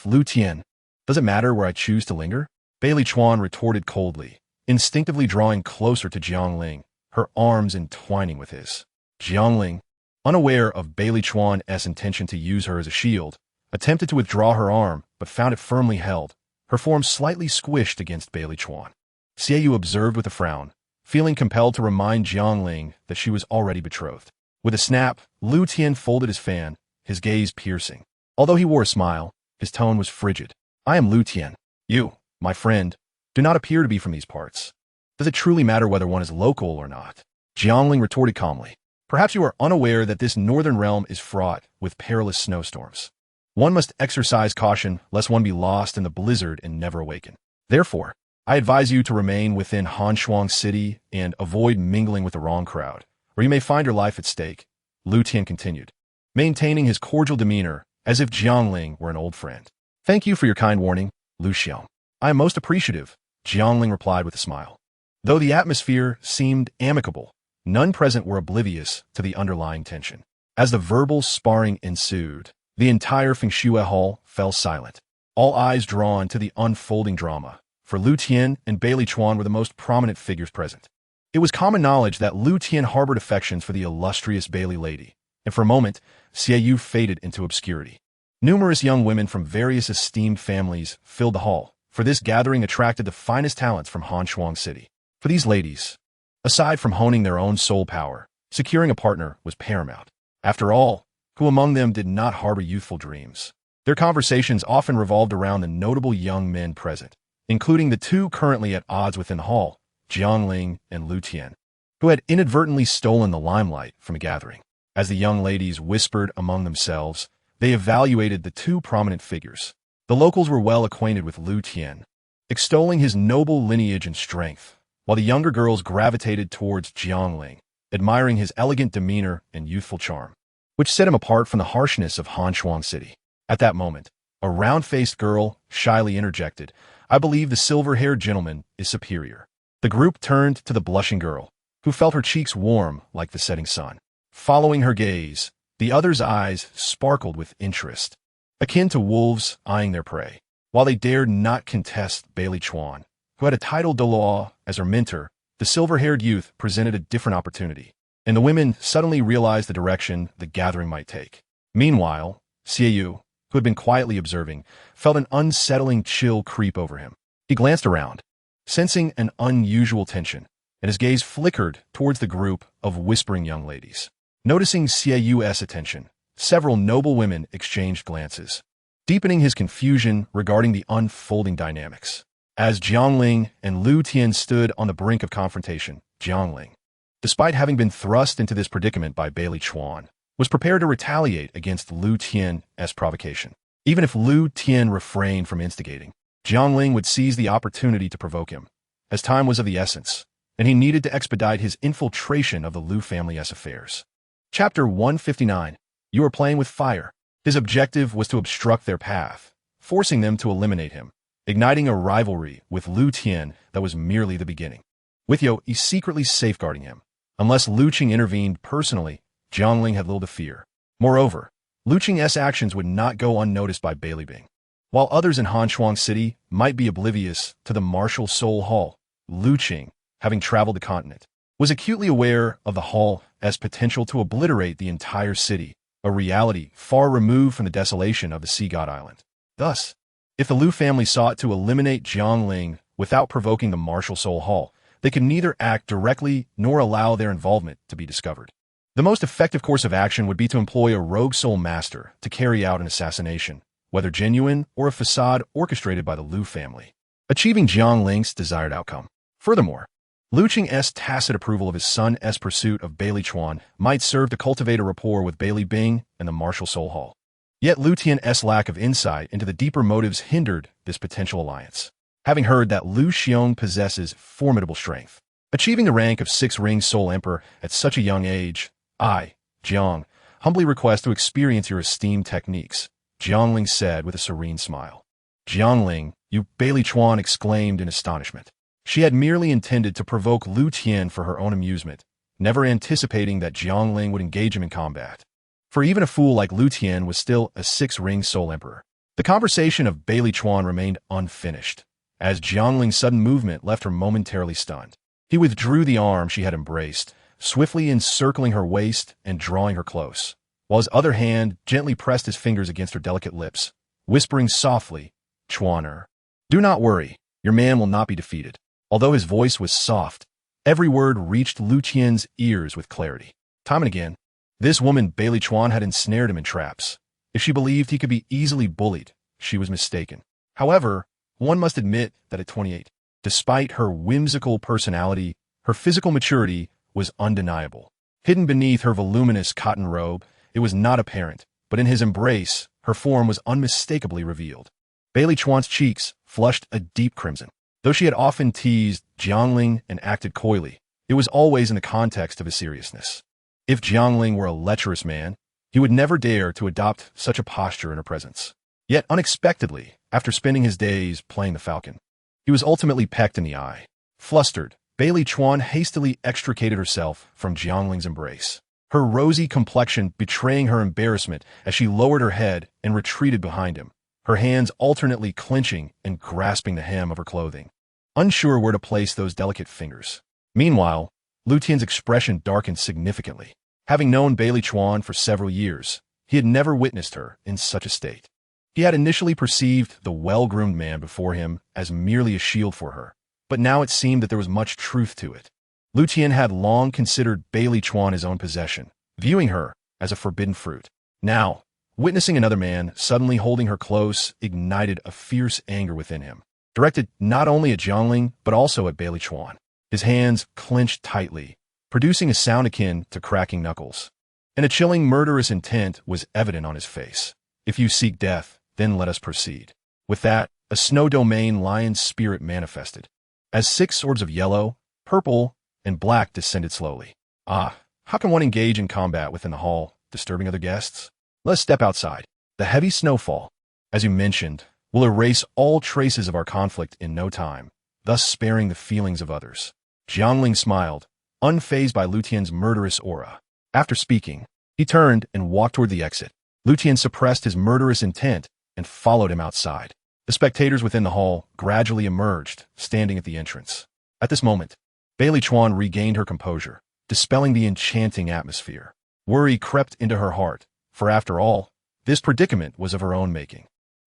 Lu Tian, does it matter where I choose to linger? Bali Chuan retorted coldly, instinctively drawing closer to Jiang Ling, her arms entwining with his. Jiang Ling, unaware of Bali Chuan's intention to use her as a shield, attempted to withdraw her arm but found it firmly held, her form slightly squished against Bali Chuan. Xie observed with a frown, feeling compelled to remind Jiang Ling that she was already betrothed. With a snap, Lu Tian folded his fan, his gaze piercing. Although he wore a smile, his tone was frigid. I am Lu Tian. You, my friend, do not appear to be from these parts. Does it truly matter whether one is local or not? Jiang Ling retorted calmly. Perhaps you are unaware that this northern realm is fraught with perilous snowstorms. One must exercise caution lest one be lost in the blizzard and never awaken. Therefore, I advise you to remain within Hanshuang City and avoid mingling with the wrong crowd, or you may find your life at stake, Lu Tian continued, maintaining his cordial demeanor as if Jiangling were an old friend. Thank you for your kind warning, Lu Xiang. I am most appreciative, Jiangling replied with a smile. Though the atmosphere seemed amicable, none present were oblivious to the underlying tension. As the verbal sparring ensued, the entire Fengxue hall fell silent, all eyes drawn to the unfolding drama, for Lu Tian and Bailey Chuan were the most prominent figures present. It was common knowledge that Lu Tian harbored affections for the illustrious Bailey lady, and for a moment, Xie Yu faded into obscurity. Numerous young women from various esteemed families filled the hall, for this gathering attracted the finest talents from Hanshuang City. For these ladies, aside from honing their own soul power, securing a partner was paramount. After all, who among them did not harbor youthful dreams? Their conversations often revolved around the notable young men present, including the two currently at odds within the hall, Jiangling and Lu Tian, who had inadvertently stolen the limelight from a gathering. As the young ladies whispered among themselves, they evaluated the two prominent figures. The locals were well acquainted with Lu Tian, extolling his noble lineage and strength, while the younger girls gravitated towards Jiangling, admiring his elegant demeanor and youthful charm, which set him apart from the harshness of Hanshuang City. At that moment, a round-faced girl shyly interjected, "I believe the silver-haired gentleman is superior." The group turned to the blushing girl, who felt her cheeks warm like the setting sun. Following her gaze, the other's eyes sparkled with interest, akin to wolves eyeing their prey. While they dared not contest Bailey Chuan, who had a title Douluo as her mentor, the silver-haired youth presented a different opportunity, and the women suddenly realized the direction the gathering might take. Meanwhile, Xie Yu, who had been quietly observing, felt an unsettling chill creep over him. He glanced around, sensing an unusual tension, and his gaze flickered towards the group of whispering young ladies. Noticing Xie Yu's attention, several noble women exchanged glances, deepening his confusion regarding the unfolding dynamics. As Jiangling and Lu Tian stood on the brink of confrontation, Jiangling, despite having been thrust into this predicament by Bailey Chuan, was prepared to retaliate against Lu Tian's provocation. Even if Lu Tian refrained from instigating, Jiangling would seize the opportunity to provoke him, as time was of the essence, and he needed to expedite his infiltration of the Lu family's affairs. Chapter 159. You are playing with fire. His objective was to obstruct their path, forcing them to eliminate him, igniting a rivalry with Lu Tian that was merely the beginning. With Yo secretly safeguarding him. Unless Lu Qing intervened personally, Jiangling had little to fear. Moreover, Lu Qing's actions would not go unnoticed by Bailey Bing. While others in Hanshuang City might be oblivious to the martial soul hall, Lu Qing, having traveled the continent, was acutely aware of the hall as potential to obliterate the entire city, a reality far removed from the desolation of the sea god island. Thus, if the Lu family sought to eliminate Jiangling without provoking the martial soul hall, they could neither act directly nor allow their involvement to be discovered. The most effective course of action would be to employ a rogue soul master to carry out an assassination, whether genuine or a facade orchestrated by the Lu family, achieving Jiangling's desired outcome. Furthermore, Lu Qing's tacit approval of his son's pursuit of Bailey Chuan might serve to cultivate a rapport with Bailey Bing and the martial soul hall. Yet Lu Tian's lack of insight into the deeper motives hindered this potential alliance. Having heard that Lu Xiong possesses formidable strength, achieving the rank of 6-ring Soul Emperor at such a young age, I, Jiang, humbly request to experience your esteemed techniques, Jiangling said with a serene smile. Jiangling, you, Bailey Chuan exclaimed in astonishment. She had merely intended to provoke Lu Tian for her own amusement, never anticipating that Jiangling would engage him in combat. For even a fool like Lu Tian was still a 6-ring Soul Emperor. The conversation of Bailey Chuan remained unfinished, as Jiangling's sudden movement left her momentarily stunned. He withdrew the arm she had embraced, swiftly encircling her waist and drawing her close, while his other hand gently pressed his fingers against her delicate lips, whispering softly, "Chuaner, do not worry, your man will not be defeated." Although his voice was soft, every word reached Lu Tian's ears with clarity. Time and again, this woman Bailey Chuan had ensnared him in traps. If she believed he could be easily bullied, she was mistaken. However, one must admit that at 28, despite her whimsical personality, her physical maturity was undeniable. Hidden beneath her voluminous cotton robe, it was not apparent, but in his embrace, her form was unmistakably revealed. Bailey Chuan's cheeks flushed a deep crimson. Though she had often teased Jiangling and acted coyly, it was always in the context of his seriousness. If Jiangling were a lecherous man, he would never dare to adopt such a posture in her presence. Yet unexpectedly, after spending his days playing the falcon, he was ultimately pecked in the eye. Flustered, Bailey Chuan hastily extricated herself from Jiangling's embrace, her rosy complexion betraying her embarrassment as she lowered her head and retreated behind him, her hands alternately clenching and grasping the hem of her clothing, unsure where to place those delicate fingers. Meanwhile, Lu Tian's expression darkened significantly. Having known Bailey Chuan for several years, he had never witnessed her in such a state. He had initially perceived the well-groomed man before him as merely a shield for her, but now it seemed that there was much truth to it. Lu Tian had long considered Bailey Chuan his own possession, viewing her as a forbidden fruit. Now, witnessing another man suddenly holding her close ignited a fierce anger within him, directed not only at Jiangling but also at Bailey Chuan. His hands clenched tightly, producing a sound akin to cracking knuckles, and a chilling murderous intent was evident on his face. If you seek death, then let us proceed. With that, a snow domain lion's spirit manifested, as 6 swords of yellow, purple, and black descended slowly. Ah, how can one engage in combat within the hall, disturbing other guests? Let's step outside. The heavy snowfall, as you mentioned, will erase all traces of our conflict in no time, thus sparing the feelings of others. Jiangling smiled, unfazed by Lu Tian's murderous aura. After speaking, he turned and walked toward the exit. Lu Tian suppressed his murderous intent and followed him outside. The spectators within the hall gradually emerged, standing at the entrance. At this moment, Bailey Chuan regained her composure, dispelling the enchanting atmosphere. Worry crept into her heart, for after all, this predicament was of her own making.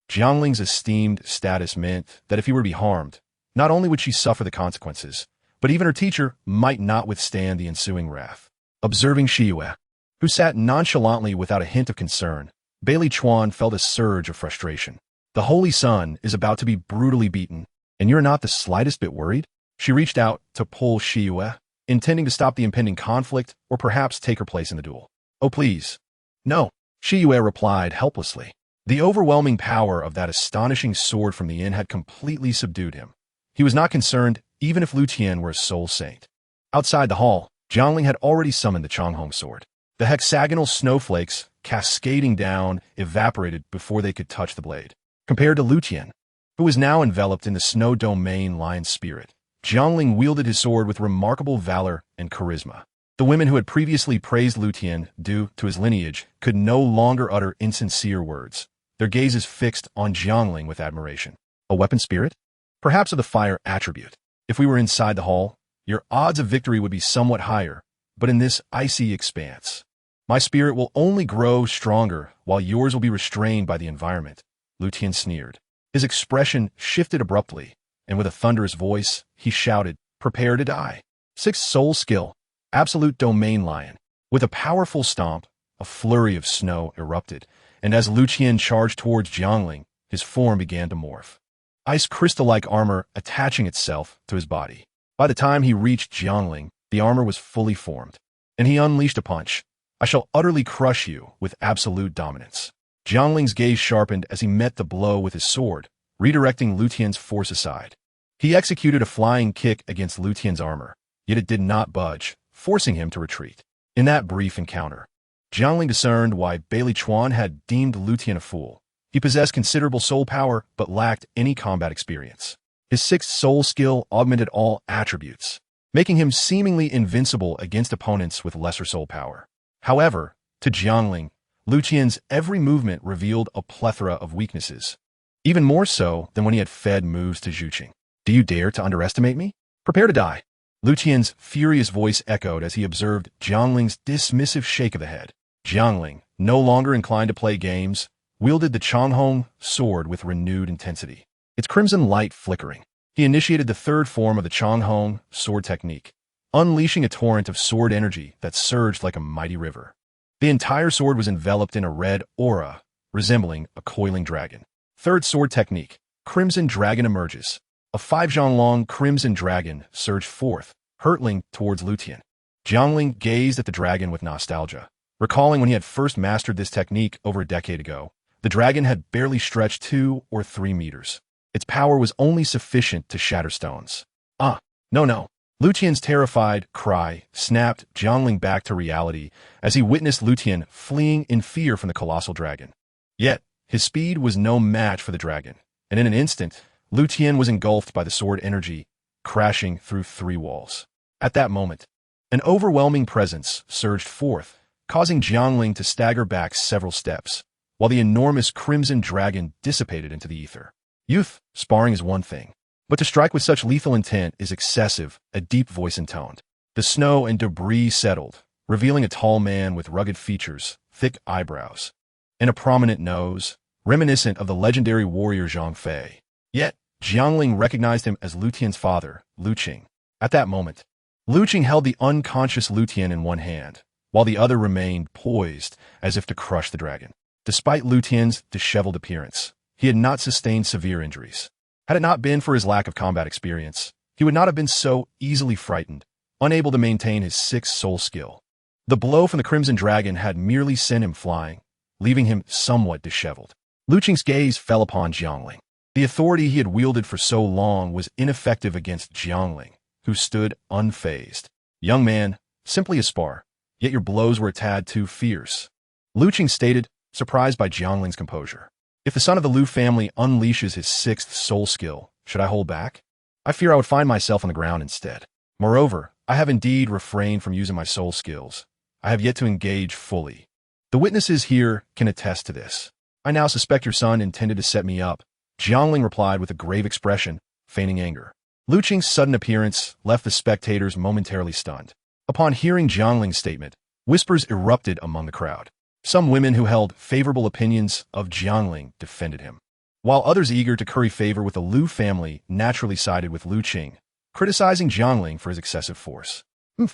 Jiangling's esteemed status meant that if he were to be harmed, not only would she suffer the consequences, but even her teacher might not withstand the ensuing wrath. Observing Shiyue, who sat nonchalantly without a hint of concern, Bailey Chuan felt a surge of frustration. The Holy Sun is about to be brutally beaten, and you're not the slightest bit worried? She reached out to pull Shiyue, intending to stop the impending conflict or perhaps take her place in the duel. Oh please. No, Shiyue replied helplessly. The overwhelming power of that astonishing sword from the inn had completely subdued him. He was not concerned even if Lu Tian were a soul saint. Outside the hall, Jiangling had already summoned the Changhong sword. The hexagonal snowflakes, cascading down, evaporated before they could touch the blade. Compared to Lu Tian, who was now enveloped in the snow domain lion spirit, Jiangling wielded his sword with remarkable valor and charisma. The women who had previously praised Lu Tian due to his lineage could no longer utter insincere words, their gazes fixed on Jiangling with admiration. A weapon spirit? Perhaps of the fire attribute. If we were inside the hall, your odds of victory would be somewhat higher, but in this icy expanse, my spirit will only grow stronger while yours will be restrained by the environment, Lu Tian sneered. His expression shifted abruptly, and with a thunderous voice, he shouted, "Prepare to die." 6th soul skill, absolute domain lion. With a powerful stomp, a flurry of snow erupted, and as Lu Tian charged towards Jiangling, his form began to morph. Ice crystal-like armor attaching itself to his body. By the time he reached Jiangling, the armor was fully formed, and he unleashed a punch. I shall utterly crush you with absolute dominance. Jiangling's gaze sharpened as he met the blow with his sword, redirecting Lu Tian's force aside. He executed a flying kick against Lu Tian's armor, yet it did not budge, forcing him to retreat. In that brief encounter, Jiangling discerned why Bailey Chuan had deemed Lu Tian a fool. He possessed considerable soul power, but lacked any combat experience. His 6th soul skill augmented all attributes, making him seemingly invincible against opponents with lesser soul power. However, to Jiangling, Lu Tian's every movement revealed a plethora of weaknesses, even more so than when he had fed moves to Zhuqing. Do you dare to underestimate me? Prepare to die. Lu Tian's furious voice echoed as he observed Jiangling's dismissive shake of the head. Jiangling, no longer inclined to play games, wielded the Changhong sword with renewed intensity, its crimson light flickering. He initiated the 3rd form of the Changhong sword technique, unleashing a torrent of sword energy that surged like a mighty river. The entire sword was enveloped in a red aura, resembling a coiling dragon. 3rd sword technique, Crimson Dragon emerges. A 5-zhang-long crimson dragon surged forth, hurtling towards Lu Tian. Jiangling gazed at the dragon with nostalgia, recalling when he had first mastered this technique over a decade ago. The dragon had barely stretched 2 or 3 meters. Its power was only sufficient to shatter stones. Ah, no. Luqian's terrified cry snapped Jiangling back to reality as he witnessed Luqian fleeing in fear from the colossal dragon. Yet, his speed was no match for the dragon, and in an instant, Luqian was engulfed by the sword energy, crashing through 3 walls. At that moment, an overwhelming presence surged forth, causing Jiangling to stagger back several steps, while the enormous crimson dragon dissipated into the ether. Youth, sparring is one thing, but to strike with such lethal intent is excessive, a deep voice intoned. The snow and debris settled, revealing a tall man with rugged features, thick eyebrows, and a prominent nose, reminiscent of the legendary warrior Zhang Fei. Yet, Jiangling recognized him as Luqian's father, Lu Qing. At that moment, Lu Qing held the unconscious Luqian in one hand, while the other remained poised as if to crush the dragon. Despite Luqian's disheveled appearance, he had not sustained severe injuries. Had it not been for his lack of combat experience, he would not have been so easily frightened, unable to maintain his 6th soul skill. The blow from the Crimson Dragon had merely sent him flying, leaving him somewhat disheveled. Lu Qing's gaze fell upon Jiangling. The authority he had wielded for so long was ineffective against Jiangling, who stood unfazed. Young man, simply a spar, yet your blows were a tad too fierce. Lu Qing stated, surprised by Jiangling's composure. If the son of the Lu family unleashes his 6th soul skill, should I hold back? I fear I would find myself on the ground instead. Moreover, I have indeed refrained from using my soul skills. I have yet to engage fully. The witnesses here can attest to this. I now suspect your son intended to set me up. Jiangling replied with a grave expression, feigning anger. Lu Qing's sudden appearance left the spectators momentarily stunned. Upon hearing Jiangling's statement, whispers erupted among the crowd. Some women who held favorable opinions of Jiangling defended him, while others eager to curry favor with the Lu family naturally sided with Lu Qing, criticizing Jiangling for his excessive force.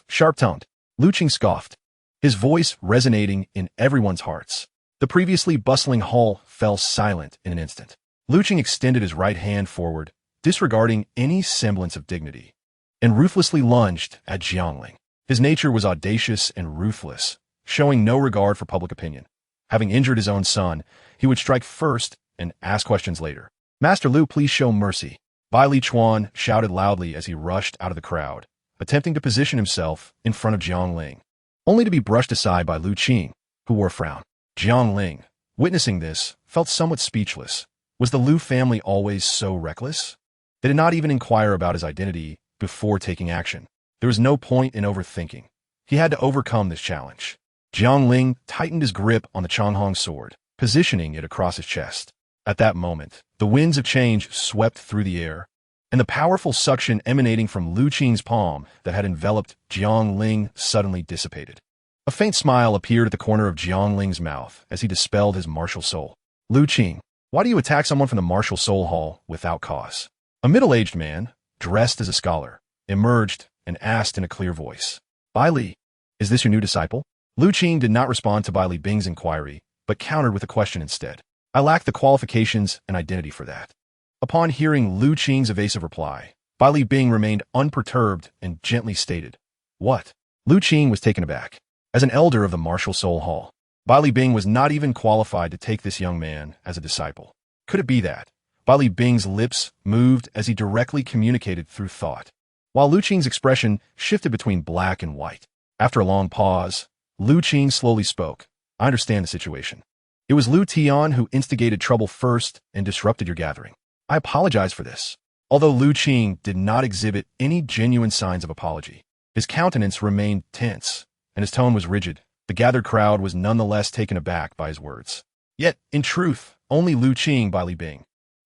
Sharp-toned, Lu Qing scoffed, his voice resonating in everyone's hearts. The previously bustling hall fell silent in an instant. Lu Qing extended his right hand forward, disregarding any semblance of dignity, and ruthlessly lunged at Jiangling. His nature was audacious and ruthless, showing no regard for public opinion. Having injured his own son, he would strike first and ask questions later. Master Lu, please show mercy. Bai Li Chuan shouted loudly as he rushed out of the crowd, attempting to position himself in front of Jiangling, only to be brushed aside by Lu Qing, who wore a frown. Jiangling, witnessing this, felt somewhat speechless. Was the Lu family always so reckless? They did not even inquire about his identity before taking action. There was no point in overthinking. He had to overcome this challenge. Jiangling tightened his grip on the Changhong sword, positioning it across his chest. At that moment, the winds of change swept through the air, and the powerful suction emanating from Lu Qing's palm that had enveloped Jiangling suddenly dissipated. A faint smile appeared at the corner of Jiangling's mouth as he dispelled his martial soul. Lu Qing, why do you attack someone from the martial soul hall without cause? A middle-aged man, dressed as a scholar, emerged and asked in a clear voice. Bai Li, is this your new disciple? Lu Qing did not respond to Bai Li Bing's inquiry, but countered with a question instead. I lack the qualifications and identity for that. Upon hearing Lu Qing's evasive reply, Bai Li Bing remained unperturbed and gently stated, What? Lu Qing was taken aback. As an elder of the martial soul hall, Bai Li Bing was not even qualified to take this young man as a disciple. Could it be that? Bai Li Bing's lips moved as he directly communicated through thought, while Lu Qing's expression shifted between black and white. After a long pause, Lu Qing slowly spoke. I understand the situation. It was Lu Tian who instigated trouble first and disrupted your gathering. I apologize for this. Although Lu Qing did not exhibit any genuine signs of apology, his countenance remained tense, and his tone was rigid. The gathered crowd was nonetheless taken aback by his words. Yet, in truth, only Lu Qing, Bai Li Bing,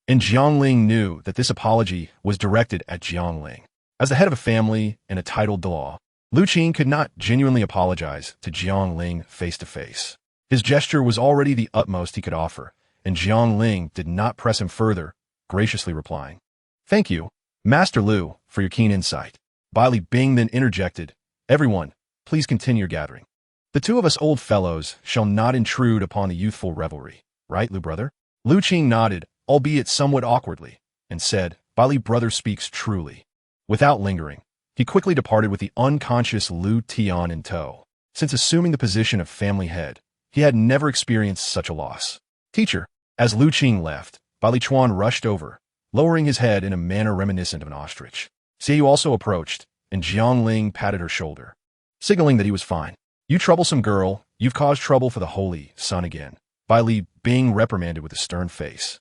and Jiangling knew that this apology was directed at Jiangling. As the head of a family and a titled Douluo, Lu Qing could not genuinely apologize to Jiangling face-to-face. His gesture was already the utmost he could offer, and Jiangling did not press him further, graciously replying, Thank you, Master Lu, for your keen insight. Bai Li Bing then interjected, Everyone, please continue your gathering. The two of us old fellows shall not intrude upon the youthful revelry, right, Lu brother? Lu Qing nodded, albeit somewhat awkwardly, and said, Bai Li brother speaks truly. Without lingering, He quickly departed with the unconscious Lu Tian in tow. Since assuming the position of family head, he had never experienced such a loss. Teacher. As Lu Qing left, Bali Chuan rushed over, lowering his head in a manner reminiscent of an ostrich. Xiaoyu also approached, and Jiangling patted her shoulder, signaling that he was fine. You troublesome girl, you've caused trouble for the holy sun again. Bali Bing reprimanded with a stern face.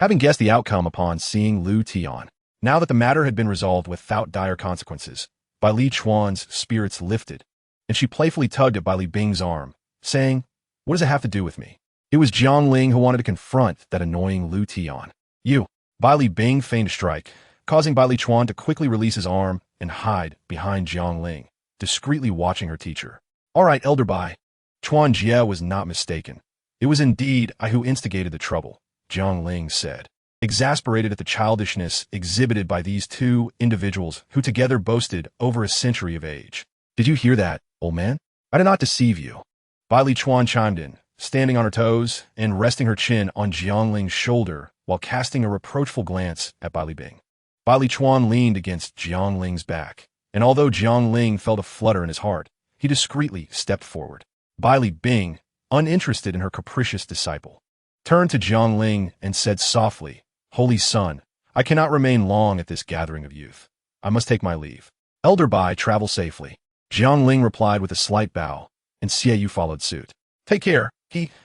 Having guessed the outcome upon seeing Lu Tian, now that the matter had been resolved without dire consequences, Bali Chuan's spirits lifted, and she playfully tugged at Bali Bing's arm, saying, "What does it have to do with me?" It was Jiangling who wanted to confront that annoying Lu Tian. You. Bali Bing feigned a strike, causing Bali Chuan to quickly release his arm and hide behind Jiangling, discreetly watching her teacher. All right, Elder Bai. Chuan Jie was not mistaken. It was indeed I who instigated the trouble, Jiangling said, exasperated at the childishness exhibited by these two individuals who together boasted over a century of age. Did you hear that, old man? I did not deceive you. Bali Chuan chimed in, standing on her toes and resting her chin on Jiangling's shoulder while casting a reproachful glance at Bali Bing. Bali Chuan leaned against Jiangling's back, and although Jiangling felt a flutter in his heart, he discreetly stepped forward. Bali Bing, uninterested in her capricious disciple, turned to Jiangling and said softly, "Holy son, I cannot remain long at this gathering of youth. I must take my leave. Elder Bai, travel safely." Jiangling replied with a slight bow, and Xiaoyu followed suit. Take care,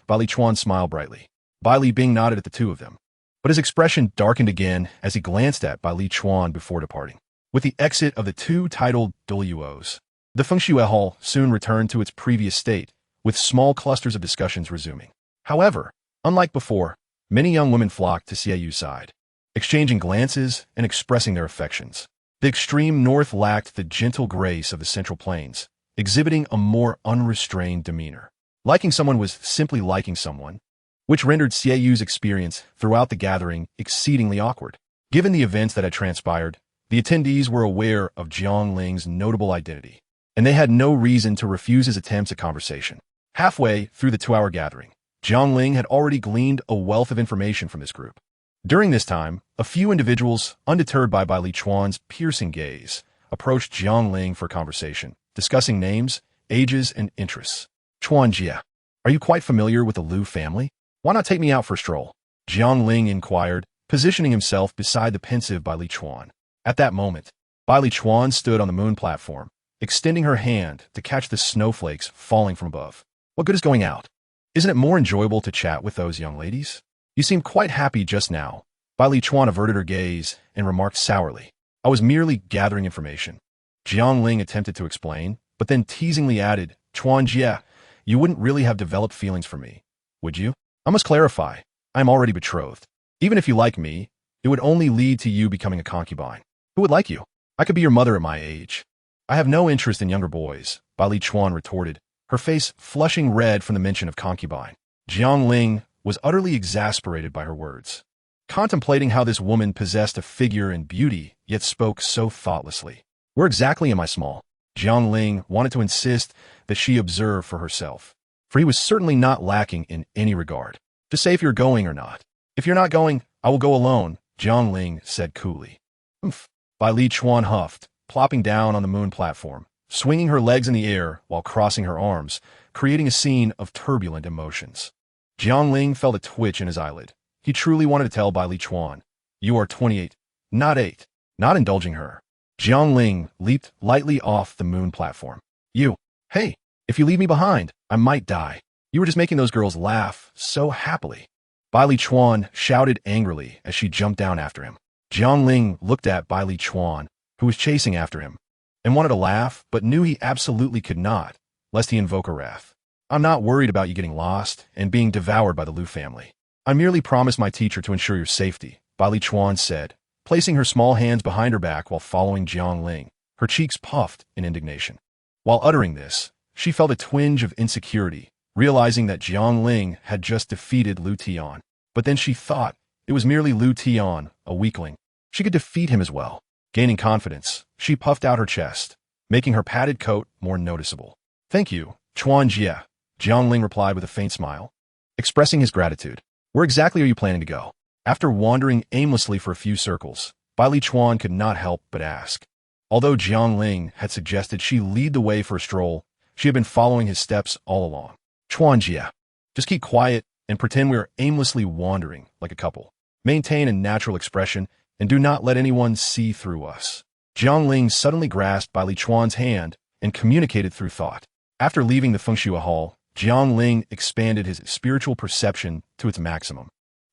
Bali Chuan smiled brightly. Bali Bing nodded at the two of them, but his expression darkened again as he glanced at Bali Chuan before departing. With the exit of the two titled Douluos, the Fengxue Hall soon returned to its previous state, with small clusters of discussions resuming. However, unlike before, many young women flocked to Xiaoyu's side, exchanging glances and expressing their affections. The extreme north lacked the gentle grace of the Central Plains, exhibiting a more unrestrained demeanor. Liking someone was simply liking someone, which rendered Xiaoyu's experience throughout the gathering exceedingly awkward. Given the events that had transpired, the attendees were aware of Jiangling's notable identity, and they had no reason to refuse his attempts at conversation. Halfway through the 2-hour gathering, Jiangling had already gleaned a wealth of information from this group. During this time, a few individuals, undeterred by Bali Chuan's piercing gaze, approached Jiangling for conversation, discussing names, ages, and interests. Chuan Jie, are you quite familiar with the Lu family? Why not take me out for a stroll? Jiangling inquired, positioning himself beside the pensive Bali Chuan. At that moment, Bali Chuan stood on the moon platform, extending her hand to catch the snowflakes falling from above. What good is going out? Isn't it more enjoyable to chat with those young ladies? You seem quite happy just now. Bali Chuan averted her gaze and remarked sourly, I was merely gathering information. Jiangling attempted to explain, but then teasingly added, Chuan Jie, you wouldn't really have developed feelings for me, would you? I must clarify, I am already betrothed. Even if you like me, it would only lead to you becoming a concubine. Who would like you? I could be your mother at my age. I have no interest in younger boys, Bali Chuan retorted, her face flushing red from the mention of concubine. Jiangling was utterly exasperated by her words, contemplating how this woman possessed a figure and beauty, yet spoke so thoughtlessly. Where exactly am I small? Jiangling wanted to insist that she observe for herself, for he was certainly not lacking in any regard. Just say if you're going or not. If you're not going, I will go alone, Jiangling said coolly. Oomph. Bali Chuan huffed, plopping down on the moon platform, swinging her legs in the air while crossing her arms, creating a scene of turbulent emotions. Jiangling felt a twitch in his eyelid. He truly wanted to tell Bali Chuan, you are 28, not 8, not indulging her. Jiangling leaped lightly off the moon platform. Hey, if you leave me behind, I might die. You were just making those girls laugh so happily. Bali Chuan shouted angrily as she jumped down after him. Jiangling looked at Bali Chuan, who was chasing after him, and wanted to laugh, but knew he absolutely could not, lest he invoke her wrath. I'm not worried about you getting lost and being devoured by the Lu family. I merely promised my teacher to ensure your safety, Bali Chuan said, placing her small hands behind her back while following Jiangling, her cheeks puffed in indignation. While uttering this, she felt a twinge of insecurity, realizing that Jiangling had just defeated Lu Tian. But then she thought it was merely Lu Tian, a weakling. She could defeat him as well. Gaining confidence, she puffed out her chest, making her padded coat more noticeable. Thank you, Chuan Jie, Jiangling replied with a faint smile, expressing his gratitude. Where exactly are you planning to go? After wandering aimlessly for a few circles, Bali Chuan could not help but ask. Although Jiangling had suggested she lead the way for a stroll, she had been following his steps all along. Chuanjia, just keep quiet and pretend we are aimlessly wandering like a couple. Maintain a natural expression and do not let anyone see through us. Jiangling suddenly grasped Bai Li Chuan's hand and communicated through thought. After leaving the Fengxue Hall, Jiangling expanded his spiritual perception to its maximum,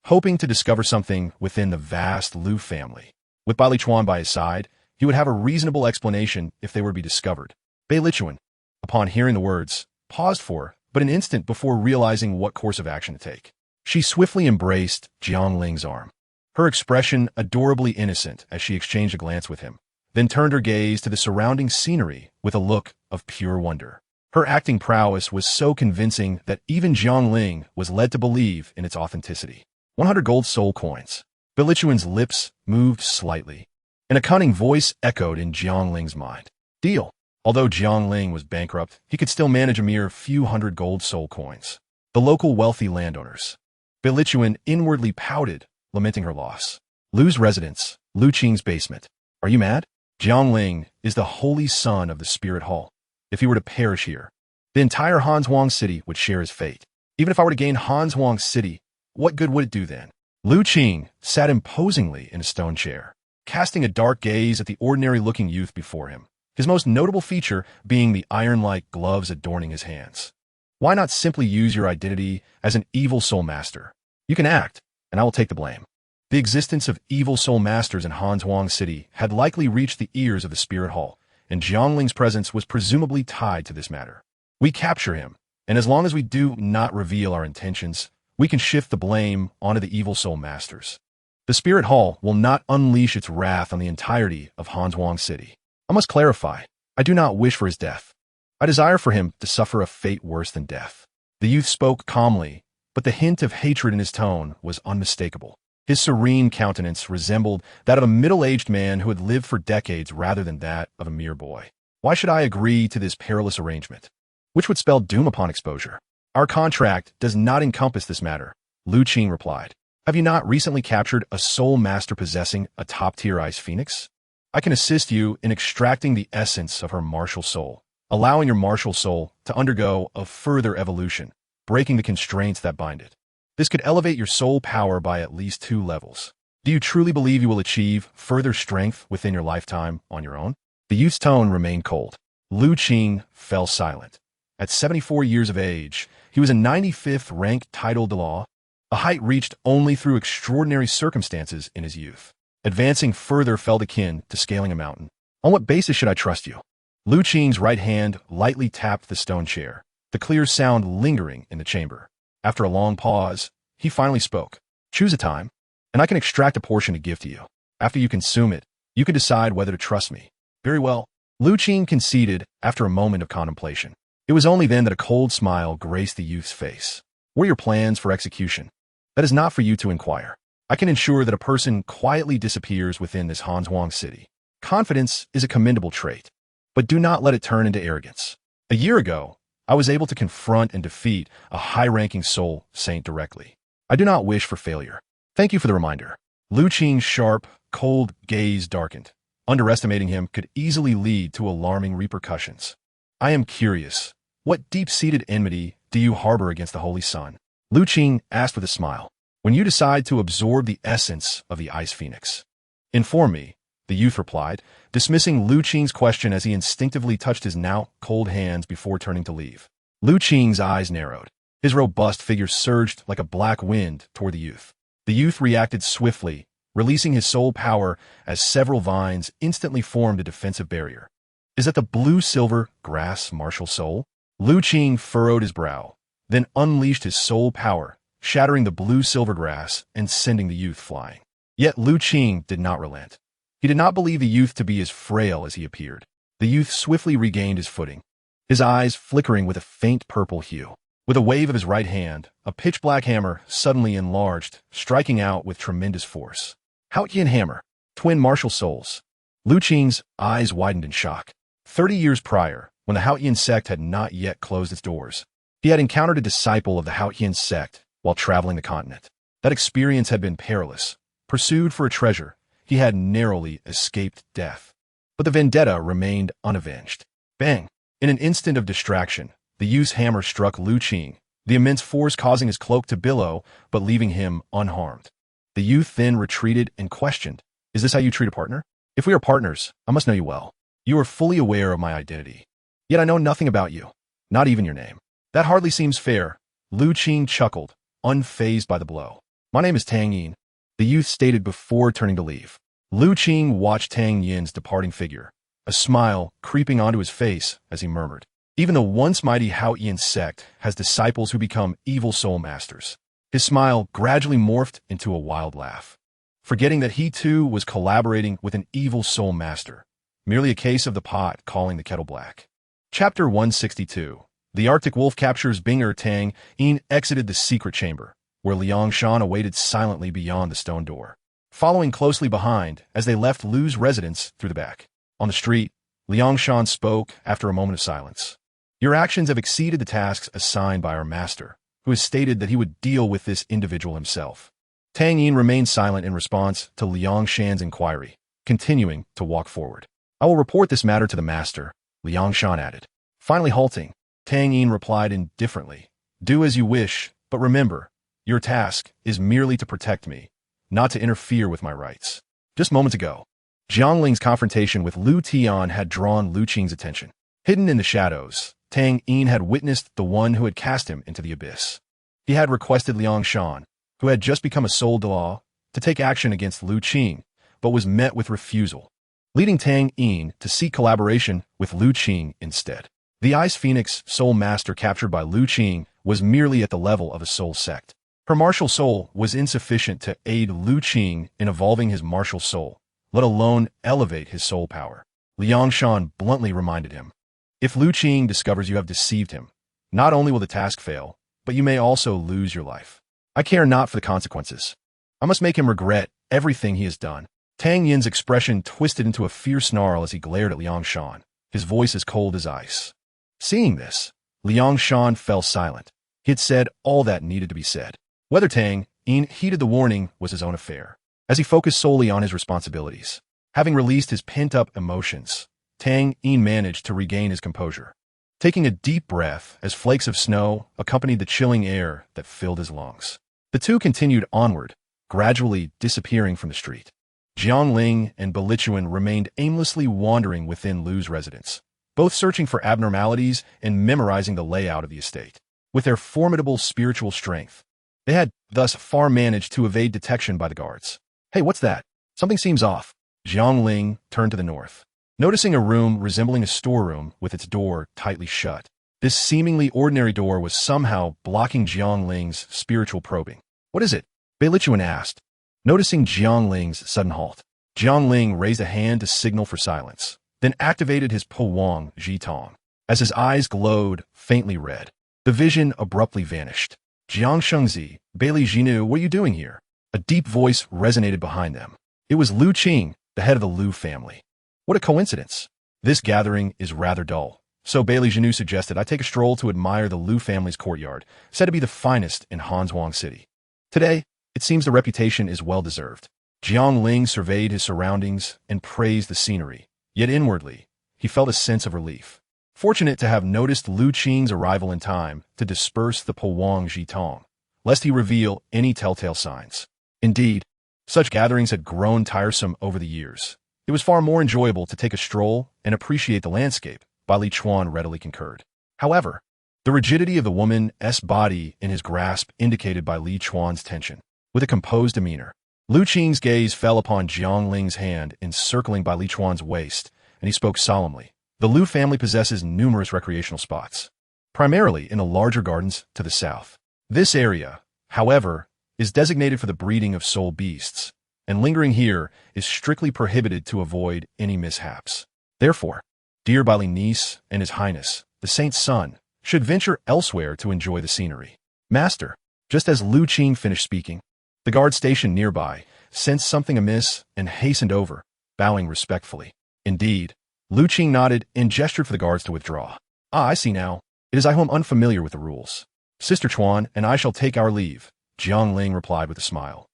hoping to discover something within the vast Lu family. With Bai Li Chuan by his side, he would have a reasonable explanation if they were to be discovered. Bai Li Chuan, upon hearing the words, paused for but an instant before realizing what course of action to take. She swiftly embraced Jiangling's arm, her expression adorably innocent as she exchanged a glance with him, then turned her gaze to the surrounding scenery with a look of pure wonder. Her acting prowess was so convincing that even Jiangling was led to believe in its authenticity. 100 gold soul coins. Bai Li Chuan's lips moved slightly, and a cunning voice echoed in Jiangling's mind. Deal. Although Jiangling was bankrupt, he could still manage a mere few hundred gold soul coins. The local wealthy landowners. Bai Li Chuan inwardly pouted, lamenting her loss. Lu's residence, Lu Qing's basement. Are you mad? Jiangling is the holy son of the Spirit Hall. If he were to perish here, the entire Hanzhuang city would share his fate. Even if I were to gain Hanzhuang city, what good would it do then? Lu Qing sat imposingly in a stone chair, casting a dark gaze at the ordinary-looking youth before him, his most notable feature being the iron-like gloves adorning his hands. Why not simply use your identity as an evil soul master? You can act, and I will take the blame. The existence of evil soul masters in Hanzhuang City had likely reached the ears of the Spirit Hall, and Jiangling's presence was presumably tied to this matter. We capture him, and as long as we do not reveal our intentions, we can shift the blame onto the evil soul masters. The Spirit Hall will not unleash its wrath on the entirety of Hanzhuang City. I must clarify, I do not wish for his death. I desire for him to suffer a fate worse than death. The youth spoke calmly, but the hint of hatred in his tone was unmistakable. His serene countenance resembled that of a middle-aged man who had lived for decades rather than that of a mere boy. Why should I agree to this perilous arrangement, which would spell doom upon exposure? Our contract does not encompass this matter, Lu Qing replied. Have you not recently captured a soul master possessing a top-tier ice phoenix? I can assist you in extracting the essence of her martial soul, allowing your martial soul to undergo a further evolution, breaking the constraints that bind it. This could elevate your soul power by at least 2 levels. Do you truly believe you will achieve further strength within your lifetime on your own? The youth's tone remained cold. Lu Qing fell silent. At 74 years of age, he was a 95th ranked title Douluo, a height reached only through extraordinary circumstances in his youth. Advancing further felt akin to scaling a mountain. On what basis should I trust you? Lu Qing's right hand lightly tapped the stone chair, the clear sound lingering in the chamber. After a long pause, he finally spoke. Choose a time, and I can extract a portion to give to you. After you consume it, you can decide whether to trust me. Very well. Lu Qing conceded after a moment of contemplation. It was only then that a cold smile graced the youth's face. What are your plans for execution? That is not for you to inquire. I can ensure that a person quietly disappears within this Hanzhuang city. Confidence is a commendable trait, but do not let it turn into arrogance. A year ago, I was able to confront and defeat a high-ranking soul saint directly. I do not wish for failure. Thank you for the reminder. Lu Qing's sharp, cold gaze darkened. Underestimating him could easily lead to alarming repercussions. I am curious. What deep-seated enmity do you harbor against the Holy Sun? Lu Qing asked with a smile. When you decide to absorb the essence of the Ice Phoenix. Inform me, the youth replied, dismissing Lu Qing's question as he instinctively touched his now cold hands before turning to leave. Lu Qing's eyes narrowed. His robust figure surged like a black wind toward the youth. The youth reacted swiftly, releasing his soul power as several vines instantly formed a defensive barrier. Is that the blue-silver grass martial soul? Lu Qing furrowed his brow, then unleashed his soul power, shattering the blue-silver grass and sending the youth flying. Yet Lu Qing did not relent. He did not believe the youth to be as frail as he appeared. The youth swiftly regained his footing, his eyes flickering with a faint purple hue. With a wave of his right hand, a pitch-black hammer suddenly enlarged, striking out with tremendous force. Haotian hammer, twin martial souls. Lu Qing's eyes widened in shock. 30 years prior, when the Haotian sect had not yet closed its doors, he had encountered a disciple of the Haotian sect while traveling the continent. That experience had been perilous. Pursued for a treasure, he had narrowly escaped death. But the vendetta remained unavenged. Bang! In an instant of distraction, the youth's hammer struck Lu Qing, the immense force causing his cloak to billow, but leaving him unharmed. The youth then retreated and questioned, "Is this how you treat a partner? If we are partners, I must know you well. You are fully aware of my identity. Yet I know nothing about you, not even your name. That hardly seems fair." Lu Qing chuckled, unfazed by the blow. "My name is Tang Yin," the youth stated before turning to leave. Lu Qing watched Tang Yin's departing figure, a smile creeping onto his face as he murmured, "Even the once mighty Hao Yin sect has disciples who become evil soul masters." His smile gradually morphed into a wild laugh, forgetting that he too was collaborating with an evil soul master, merely a case of the pot calling the kettle black. Chapter 162. The Arctic Wolf captures Binger. Tang Yin exited the secret chamber, where Liang Shan awaited silently beyond the stone door, following closely behind as they left Lu's residence through the back. On the street, Liang Shan spoke after a moment of silence. "Your actions have exceeded the tasks assigned by our master, who has stated that he would deal with this individual himself." Tang Yin remained silent in response to Liang Shan's inquiry, continuing to walk forward. "I will report this matter to the master," Liang Shan added. Finally halting, Tang Yin replied indifferently, "Do as you wish, but remember, your task is merely to protect me, not to interfere with my rights." Just moments ago, Jiang Ling's confrontation with Lu Tian had drawn Lu Qing's attention. Hidden in the shadows, Tang Yin had witnessed the one who had cast him into the abyss. He had requested Liang Shan, who had just become a soul Douluo, to take action against Lu Qing, but was met with refusal, leading Tang Yin to seek collaboration with Lu Qing instead. The Ice Phoenix soul master captured by Lu Qing was merely at the level of a soul sect. Her martial soul was insufficient to aid Lu Qing in evolving his martial soul, let alone elevate his soul power. Liang Shan bluntly reminded him, "If Lu Qing discovers you have deceived him, not only will the task fail, but you may also lose your life. I care not for the consequences. I must make him regret everything he has done." Tang Yin's expression twisted into a fierce snarl as he glared at Liang Shan, his voice as cold as ice. Seeing this, Liang Shan fell silent. He had said all that needed to be said. Whether Tang Yin heeded the warning was his own affair, as he focused solely on his responsibilities. Having released his pent-up emotions, Tang Yin managed to regain his composure, taking a deep breath as flakes of snow accompanied the chilling air that filled his lungs. The two continued onward, gradually disappearing from the street. Jiang Ling and Belituan remained aimlessly wandering within Lu's residence, both searching for abnormalities and memorizing the layout of the estate. With their formidable spiritual strength, they had thus far managed to evade detection by the guards. "Hey, what's that? Something seems off." Jiang Ling turned to the north, noticing a room resembling a storeroom with its door tightly shut. This seemingly ordinary door was somehow blocking Jiang Ling's spiritual probing. "What is it?" Belituan asked, noticing Jiang Ling's sudden halt. Jiang Ling raised a hand to signal for silence, then activated his Po Wang Ji Tong. As his eyes glowed faintly red, the vision abruptly vanished. "Jiang Shengzi, Bailey Jinu, what are you doing here?" A deep voice resonated behind them. It was Lu Qing, the head of the Lu family. "What a coincidence. This gathering is rather dull, so Bailey Jinu suggested I take a stroll to admire the Lu family's courtyard, said to be the finest in Hanzhuang City. Today, it seems the reputation is well-deserved." Jiang Ling surveyed his surroundings and praised the scenery. Yet inwardly, he felt a sense of relief, fortunate to have noticed Lu Qing's arrival in time to disperse the Po Wang Ji Tong, lest he reveal any telltale signs. Indeed, such gatherings had grown tiresome over the years. It was far more enjoyable to take a stroll and appreciate the landscape, Ba Li Chuan readily concurred. However, the rigidity of the woman's body in his grasp indicated by Li Chuan's tension. With a composed demeanor, Lu Qing's gaze fell upon Jiang Ling's hand encircling Ba Li Chuan's waist, and he spoke solemnly. "The Lu family possesses numerous recreational spots, primarily in the larger gardens to the south. This area, however, is designated for the breeding of soul beasts, and lingering here is strictly prohibited to avoid any mishaps. Therefore, dear Ba Li niece and His Highness, the Saint's son, should venture elsewhere to enjoy the scenery." "Master." Just as Lu Qing finished speaking, the guard stationed nearby sensed something amiss and hastened over, bowing respectfully. Indeed, Lu Qing nodded and gestured for the guards to withdraw. "Ah, I see now. It is I who am unfamiliar with the rules. Sister Chuan and I shall take our leave," Jiang Ling replied with a smile,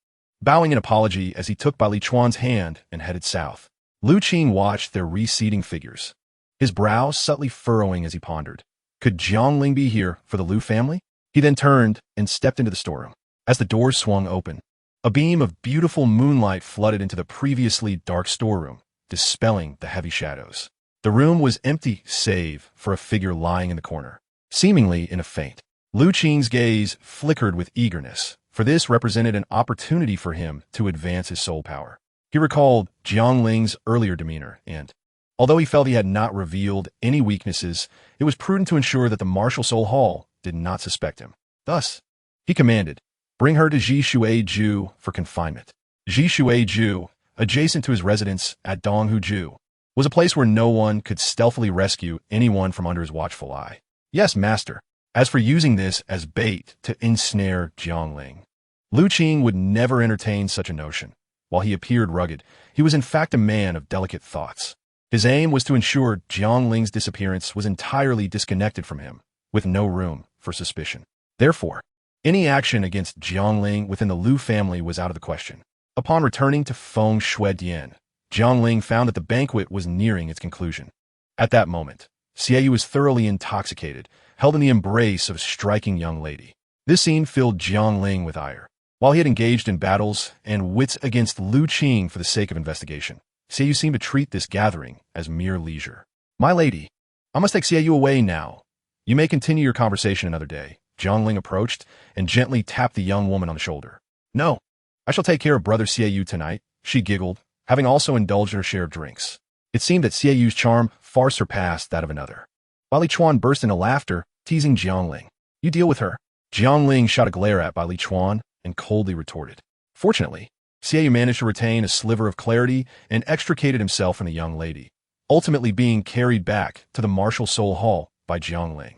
bowing in apology as he took Ba Li Chuan's hand and headed south. Lu Qing watched their receding figures, his brow subtly furrowing as he pondered. Could Jiangling be here for the Lu family? He then turned and stepped into the storeroom. As the doors swung open, a beam of beautiful moonlight flooded into the previously dark storeroom, dispelling the heavy shadows. The room was empty save for a figure lying in the corner, seemingly in a faint. Lu Qing's gaze flickered with eagerness, for this represented an opportunity for him to advance his soul power. He recalled Jiangling's earlier demeanor, and, although he felt he had not revealed any weaknesses, it was prudent to ensure that the Martial Soul Hall did not suspect him. Thus, he commanded, "Bring her to Jishuiju for confinement." Jishuiju, adjacent to his residence at Donghuju, was a place where no one could stealthily rescue anyone from under his watchful eye. Yes, master. As for using this as bait to ensnare Jiangling, Lu Qing would never entertain such a notion. While he appeared rugged, he was in fact a man of delicate thoughts. His aim was to ensure Jiangling's disappearance was entirely disconnected from him, with no room for suspicion. Therefore, any action against Jiangling within the Lu family was out of the question. Upon returning to Feng Shuedian, Jiangling found that the banquet was nearing its conclusion. At that moment, Xiaoyu was thoroughly intoxicated, held in the embrace of a striking young lady. This scene filled Jiangling with ire. While he had engaged in battles and wits against Lu Qing for the sake of investigation, Xiaoyu seemed to treat this gathering as mere leisure. "My lady, I must take Xiaoyu away now. You may continue your conversation another day." Jiangling approached and gently tapped the young woman on the shoulder. "No, I shall take care of brother Xiaoyu tonight," she giggled, having also indulged her share of drinks. It seemed that Xiaoyu's charm far surpassed that of another. Li Chuan burst into laughter, teasing Jiangling. "You deal with her." Jiangling shot a glare at Li Chuan and coldly retorted. Fortunately, Xiaoyu managed to retain a sliver of clarity and extricated himself from the young lady, ultimately being carried back to the Martial Soul Hall by Jiangling.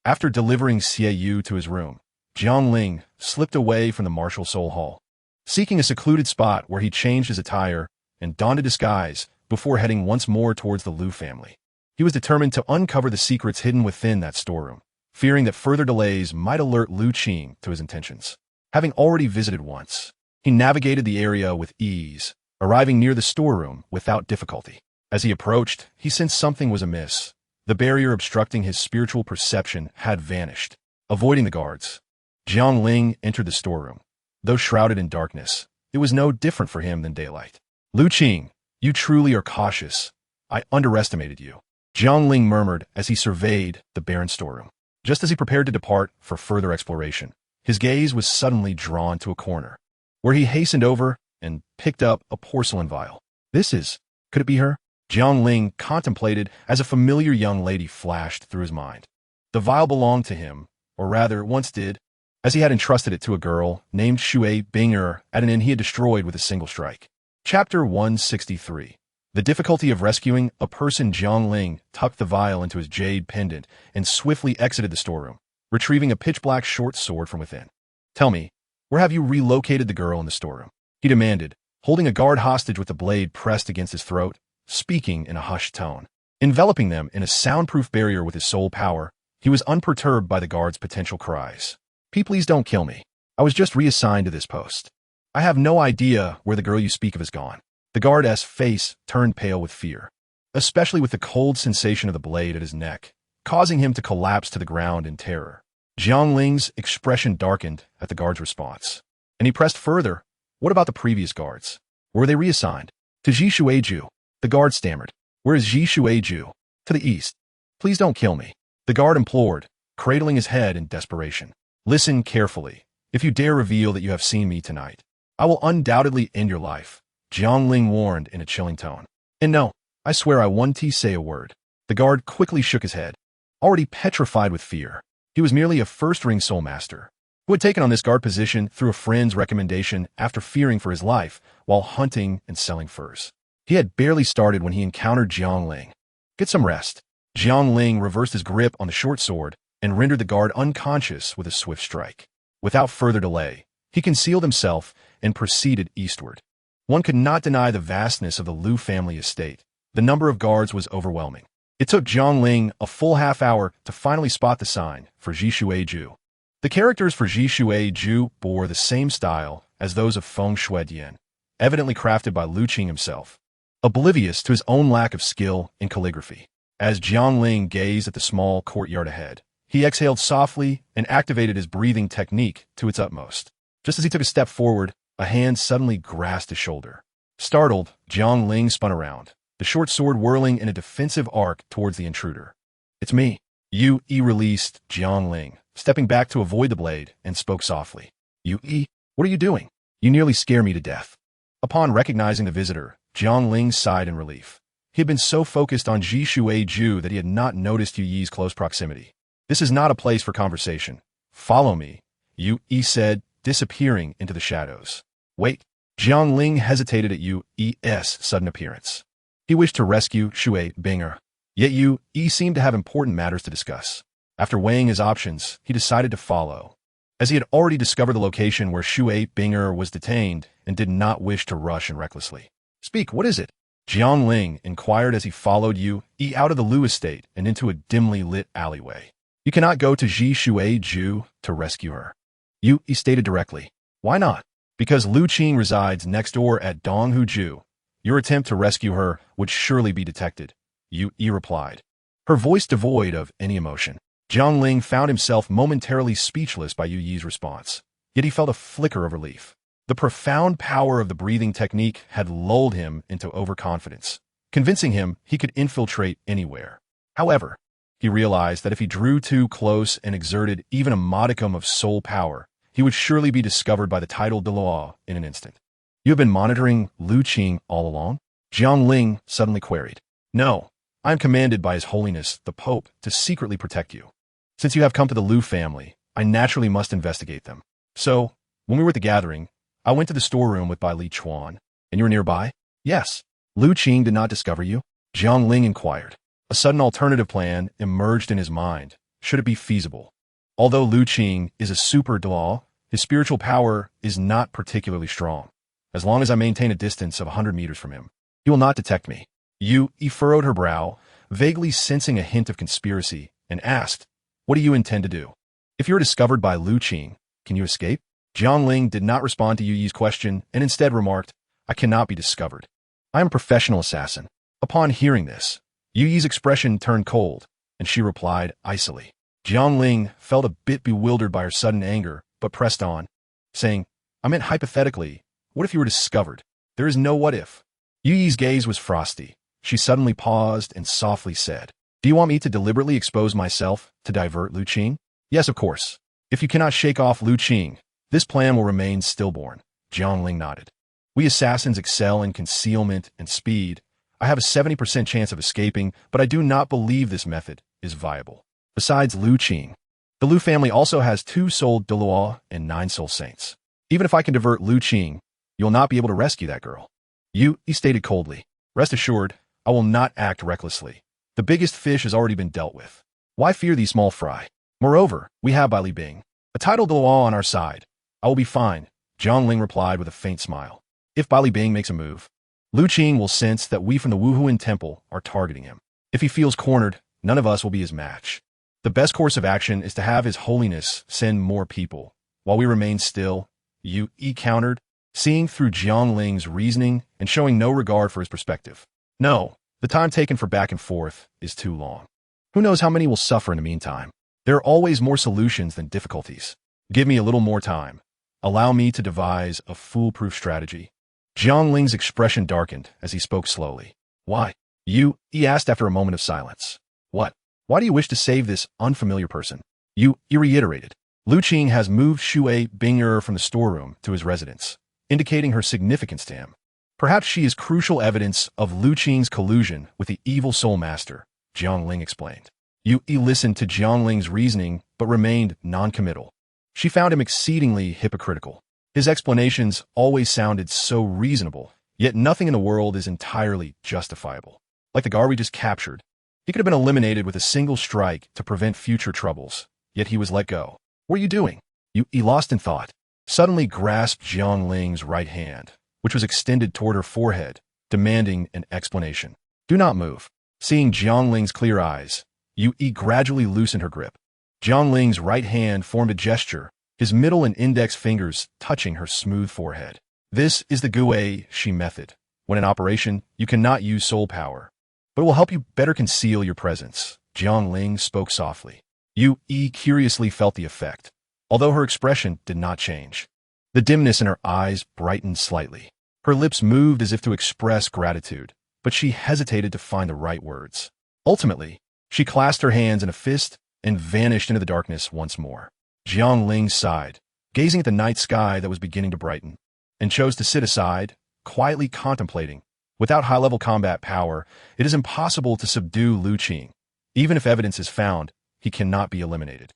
After delivering Xiaoyu to his room, Jiangling slipped away from the Martial Soul Hall, seeking a secluded spot where he changed his attire and donned a disguise before heading once more towards the Lu family. He was determined to uncover the secrets hidden within that storeroom, fearing that further delays might alert Lu Qing to his intentions. Having already visited once, he navigated the area with ease, arriving near the storeroom without difficulty. As he approached, he sensed something was amiss. The barrier obstructing his spiritual perception had vanished. Avoiding the guards, Jiangling entered the storeroom. Though shrouded in darkness, it was no different for him than daylight. "Lu Qing, you truly are cautious. I underestimated you," Jiangling murmured as he surveyed the barren storeroom. Just as he prepared to depart for further exploration, his gaze was suddenly drawn to a corner, where he hastened over and picked up a porcelain vial. Could it be her? Jiangling contemplated as a familiar young lady flashed through his mind. The vial belonged to him, or rather, once did, as he had entrusted it to a girl named Shui Bing'er at an inn he had destroyed with a single strike. Chapter 163. The difficulty of rescuing a person. Jiangling tucked the vial into his jade pendant and swiftly exited the storeroom, retrieving a pitch-black short sword from within. "Tell me, where have you relocated the girl in the storeroom?" he demanded, holding a guard hostage with the blade pressed against his throat, speaking in a hushed tone. Enveloping them in a soundproof barrier with his soul power, he was unperturbed by the guard's potential cries. Please don't kill me. I was just reassigned to this post. I have no idea where the girl you speak of has gone." The guard's face turned pale with fear, especially with the cold sensation of the blade at his neck, causing him to collapse to the ground in terror. Jiangling's expression darkened at the guard's response, and he pressed further. "What about the previous guards? Were they reassigned?" "To Jishuiju," the guard stammered. "Where is Jishuiju?" "To the east. Please don't kill me," the guard implored, cradling his head in desperation. "Listen carefully. If you dare reveal that you have seen me tonight, I will undoubtedly end your life," Jiangling warned in a chilling tone. "And no, I swear I won't say a word." The guard quickly shook his head, already petrified with fear. He was merely a first-ring soul master, who had taken on this guard position through a friend's recommendation after fearing for his life while hunting and selling furs. He had barely started when he encountered Jiangling. "Get some rest." Jiangling reversed his grip on the short sword and rendered the guard unconscious with a swift strike. Without further delay, he concealed himself and proceeded eastward. One could not deny the vastness of the Lu family estate. The number of guards was overwhelming. It took Jiangling a full half-hour to finally spot the sign for Jishuiju. The characters for Jishuiju bore the same style as those of Feng Shuedian, evidently crafted by Lu Qing himself. oblivious to his own lack of skill in calligraphy. As Jiangling gazed at the small courtyard ahead, he exhaled softly and activated his breathing technique to its utmost. Just as he took a step forward, a hand suddenly grasped his shoulder. Startled, Jiangling spun around, the short sword whirling in a defensive arc towards the intruder. "It's me." Yu Yi released Jiangling, stepping back to avoid the blade, and spoke softly. "Yu Yi, what are you doing? You nearly scare me to death." Upon recognizing the visitor, Jiangling sighed in relief. He had been so focused on Ji Shuai-ju that he had not noticed Yu Yi's close proximity. "This is not a place for conversation. Follow me," Yu Yi said, disappearing into the shadows. "Wait." Jiangling hesitated at Yu Yi's sudden appearance. He wished to rescue Shui Binger, yet Yu Yi seemed to have important matters to discuss. After weighing his options, he decided to follow, as he had already discovered the location where Shui Binger was detained and did not wish to rush in recklessly. "Speak, what is it?" Jiangling inquired as he followed Yu Yi out of the Lu estate and into a dimly lit alleyway. "You cannot go to Ji Shuai-ju to rescue her," Yu Yi stated directly. "Why not?" "Because Lu Qing resides next door at Donghu-ju. Your attempt to rescue her would surely be detected," Yu Yi replied, her voice devoid of any emotion. Jiangling found himself momentarily speechless by Yu Yi's response, yet he felt a flicker of relief. The profound power of the breathing technique had lulled him into overconfidence, convincing him he could infiltrate anywhere. However, he realized that if he drew too close and exerted even a modicum of soul power, he would surely be discovered by the titled Douluo in an instant. "You have been monitoring Lu Qing all along?" Jiangling suddenly queried. "No, I am commanded by His Holiness, the Pope, to secretly protect you. Since you have come to the Lu family, I naturally must investigate them. So, when we were at the gathering, I went to the storeroom with Bai Li Chuan, and you were nearby?" "Yes." "Lu Qing did not discover you?" Jiangling inquired. A sudden alternative plan emerged in his mind, should it be feasible. Although Lu Qing is a super Douluo, his spiritual power is not particularly strong. As long as I maintain a distance of 100 meters from him, he will not detect me. Yu Yi furrowed her brow, vaguely sensing a hint of conspiracy, and asked, "What do you intend to do? If you're discovered by Lu Qing, can you escape?" Jiangling did not respond to Yu Yi's question and instead remarked, "I cannot be discovered. I am a professional assassin." Upon hearing this, Yu Yi's expression turned cold, and she replied icily. Jiangling felt a bit bewildered by her sudden anger, but pressed on, saying, "I meant hypothetically, what if you were discovered? There is no what if." Yu Yi's gaze was frosty. She suddenly paused and softly said, "Do you want me to deliberately expose myself to divert Lu Qing?" "Yes, of course. If you cannot shake off Lu Qing, this plan will remain stillborn." Jiangling nodded. "We assassins excel in concealment and speed. I have a 70% chance of escaping, but I do not believe this method is viable. Besides Lu Qing, the Lu family also has 2 soul Douluo and 9 soul saints. Even if I can divert Lu Qing, you will not be able to rescue that girl." Yu Yi stated coldly, "Rest assured, I will not act recklessly. The biggest fish has already been dealt with. Why fear these small fry? Moreover, we have Bai Li Bing, a titled Douluo on our side. I will be fine," Jiangling replied with a faint smile. "If Bai Li Bing makes a move, Lu Qing will sense that we from the Wuhuan Temple are targeting him. If he feels cornered, none of us will be his match. The best course of action is to have His Holiness send more people, while we remain still," Yu Yi countered, seeing through Jiangling's reasoning and showing no regard for his perspective. "No, the time taken for back and forth is too long. Who knows how many will suffer in the meantime? There are always more solutions than difficulties. Give me a little more time. Allow me to devise a foolproof strategy." Jiangling's expression darkened as he spoke slowly. "Why?" Yu Yi asked after a moment of silence. "What? Why do you wish to save this unfamiliar person?" Yu Yi reiterated. "Lu Qing has moved Shui Binger from the storeroom to his residence, indicating her significance to him. Perhaps she is crucial evidence of Lu Qing's collusion with the evil soul master," Jiangling explained. Yu Yi listened to Jiangling's reasoning but remained non-committal. She found him exceedingly hypocritical. His explanations always sounded so reasonable, yet nothing in the world is entirely justifiable. Like the guard we just captured, he could have been eliminated with a single strike to prevent future troubles, yet he was let go. "What are you doing?" Yu Yi, lost in thought, suddenly grasped Jiangling's right hand, which was extended toward her forehead, demanding an explanation. "Do not move." Seeing Jiangling's clear eyes, Yu Yi gradually loosened her grip. Jiangling's right hand formed a gesture, his middle and index fingers touching her smooth forehead. "This is the Gui Shi method," When in operation, you cannot use soul power, but it will help you better conceal your presence. Jiang Ling spoke softly. Yu Yi curiously felt the effect, although her expression did not change. The dimness in her eyes brightened slightly. Her lips moved as if to express gratitude, but she hesitated to find the right words. Ultimately, she clasped her hands in a fist and vanished into the darkness once more. Jiang Ling sighed, gazing at the night sky that was beginning to brighten, and chose to sit aside, quietly contemplating. Without high-level combat power, it is impossible to subdue Lu Qing. Even if evidence is found, he cannot be eliminated.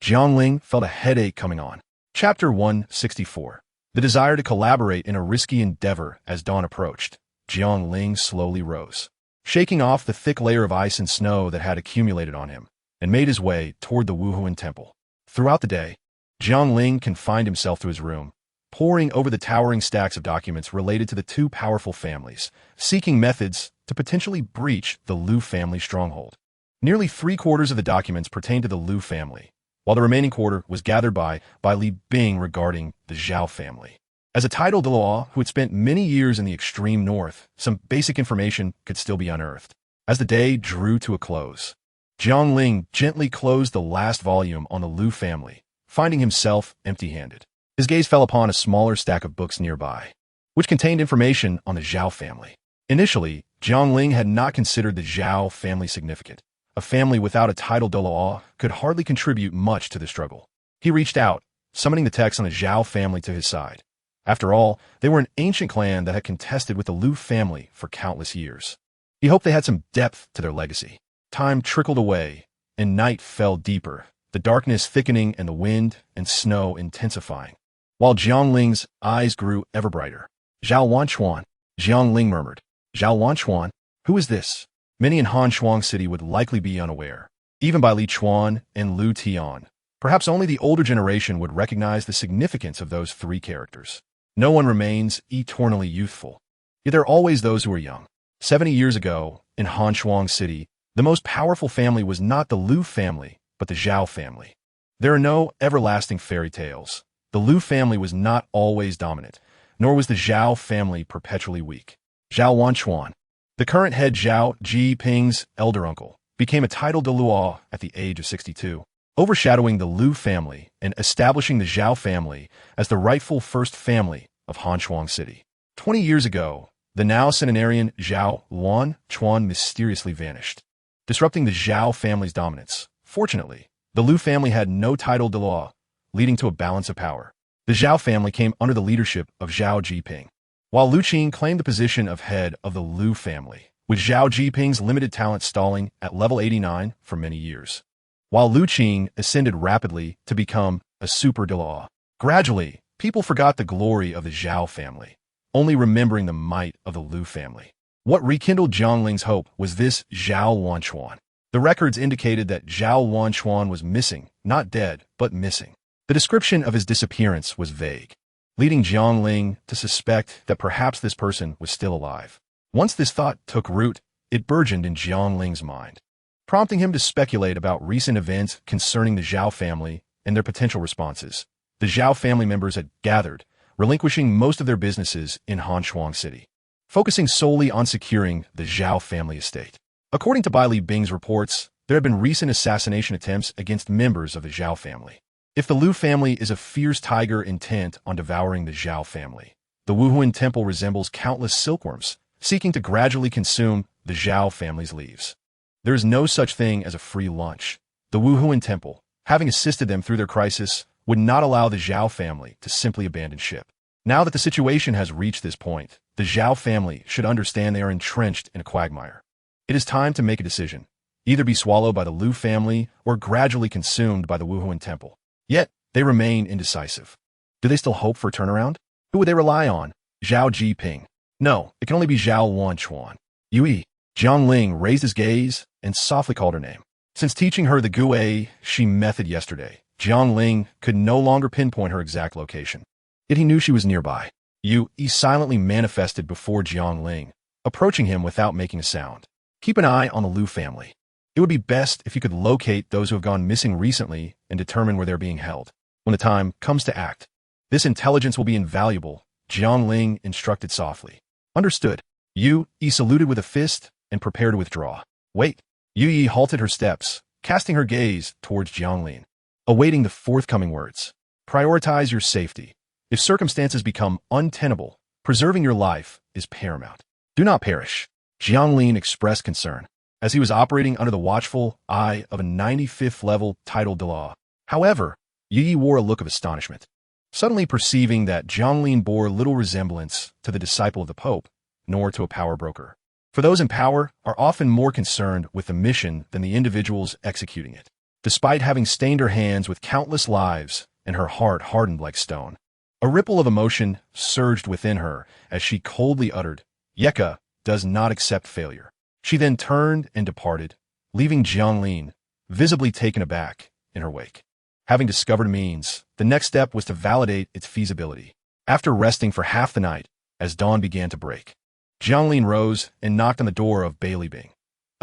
Jiang Ling felt a headache coming on. Chapter 164. The desire to collaborate in a risky endeavor. As dawn approached, Jiang Ling slowly rose, shaking off the thick layer of ice and snow that had accumulated on him, and made his way toward the Wuhuan temple. Throughout the day, Jiang Ling confined himself to his room, poring over the towering stacks of documents related to the two powerful families, seeking methods to potentially breach the Lu family stronghold. Nearly 3/4 of the documents pertained to the Lu family, while the remaining quarter was gathered by Li Bing regarding the Zhao family. As a titled Douluo who had spent many years in the extreme north, some basic information could still be unearthed. As the day drew to a close, Jiang Ling gently closed the last volume on the Lu family, finding himself empty-handed. His gaze fell upon a smaller stack of books nearby, which contained information on the Zhao family. Initially, Jiang Ling had not considered the Zhao family significant. A family without a title Douluo could hardly contribute much to the struggle. He reached out, summoning the text on the Zhao family to his side. After all, they were an ancient clan that had contested with the Lu family for countless years. He hoped they had some depth to their legacy. Time trickled away, and night fell deeper, the darkness thickening and the wind and snow intensifying, while Jiang Ling's eyes grew ever brighter. Zhao Wanchuan, Jiang Ling murmured. Zhao Wanchuan? Who is this? Many in Hanshuang City would likely be unaware, even by Li Chuan and Lu Tian. Perhaps only the older generation would recognize the significance of those three characters. No one remains eternally youthful. Yet there are always those who are young. 70 years ago, in Hanshuang City, the most powerful family was not the Lu family, but the Zhao family. There are no everlasting fairy tales. The Lu family was not always dominant, nor was the Zhao family perpetually weak. Zhao Wanchuan, the current head Zhao Jiping's elder uncle, became a titled Douluo at the age of 62, overshadowing the Lu family and establishing the Zhao family as the rightful first family of Hanshuang City. 20 years ago, the now centenarian Zhao Wanchuan mysteriously vanished, disrupting the Zhao family's dominance. Fortunately, the Lu family had no title Douluo, leading to a balance of power. The Zhao family came under the leadership of Zhao Jiping, while Lu Qing claimed the position of head of the Lu family, with Zhao Jiping's limited talent stalling at level 89 for many years, while Lu Qing ascended rapidly to become a super Douluo. Gradually, people forgot the glory of the Zhao family, only remembering the might of the Lu family. What rekindled Jiang Ling's hope was this Zhao Wanchuan. The records indicated that Zhao Wanchuan was missing, not dead, but missing. The description of his disappearance was vague, leading Jiang Ling to suspect that perhaps this person was still alive. Once this thought took root, it burgeoned in Jiang Ling's mind, prompting him to speculate about recent events concerning the Zhao family and their potential responses. The Zhao family members had gathered, relinquishing most of their businesses in Hanshuang City, focusing solely on securing the Zhao family estate. According to Li Bing's reports, there have been recent assassination attempts against members of the Zhao family. If the Lu family is a fierce tiger intent on devouring the Zhao family, the Wuhuan temple resembles countless silkworms, seeking to gradually consume the Zhao family's leaves. There is no such thing as a free lunch. The Wuhuan temple, having assisted them through their crisis, would not allow the Zhao family to simply abandon ship. Now that the situation has reached this point, the Zhao family should understand they are entrenched in a quagmire. It is time to make a decision, either be swallowed by the Lu family or gradually consumed by the Wuhuan temple. Yet, they remain indecisive. Do they still hope for a turnaround? Who would they rely on? Zhao Jiping? No, it can only be Zhao Wanchuan. Yui. Jiang Ling raised his gaze and softly called her name. Since teaching her the Gui Shi method yesterday, Jiang Ling could no longer pinpoint her exact location. Yet he knew she was nearby. Yui silently manifested before Jiang Ling, approaching him without making a sound. Keep an eye on the Lu family. It would be best if you could locate those who have gone missing recently and determine where they're being held. When the time comes to act, this intelligence will be invaluable, Jiang Ling instructed softly. Understood. Yu Yi saluted with a fist and prepared to withdraw. Wait. Yu Yi halted her steps, casting her gaze towards Jianglin, awaiting the forthcoming words. Prioritize your safety. If circumstances become untenable, preserving your life is paramount. Do not perish. Jianglin expressed concern, as he was operating under the watchful eye of a 95th level titled Douluo. However, Yu Yi wore a look of astonishment, suddenly perceiving that Jianglin bore little resemblance to the disciple of the Pope, nor to a power broker. For those in power are often more concerned with the mission than the individuals executing it. Despite having stained her hands with countless lives and her heart hardened like stone, a ripple of emotion surged within her as she coldly uttered, Yeka does not accept failure. She then turned and departed, leaving Jianglin visibly taken aback in her wake. Having discovered a means, the next step was to validate its feasibility. After resting for half the night, as dawn began to break, Jianglin rose and knocked on the door of Bailey Bing.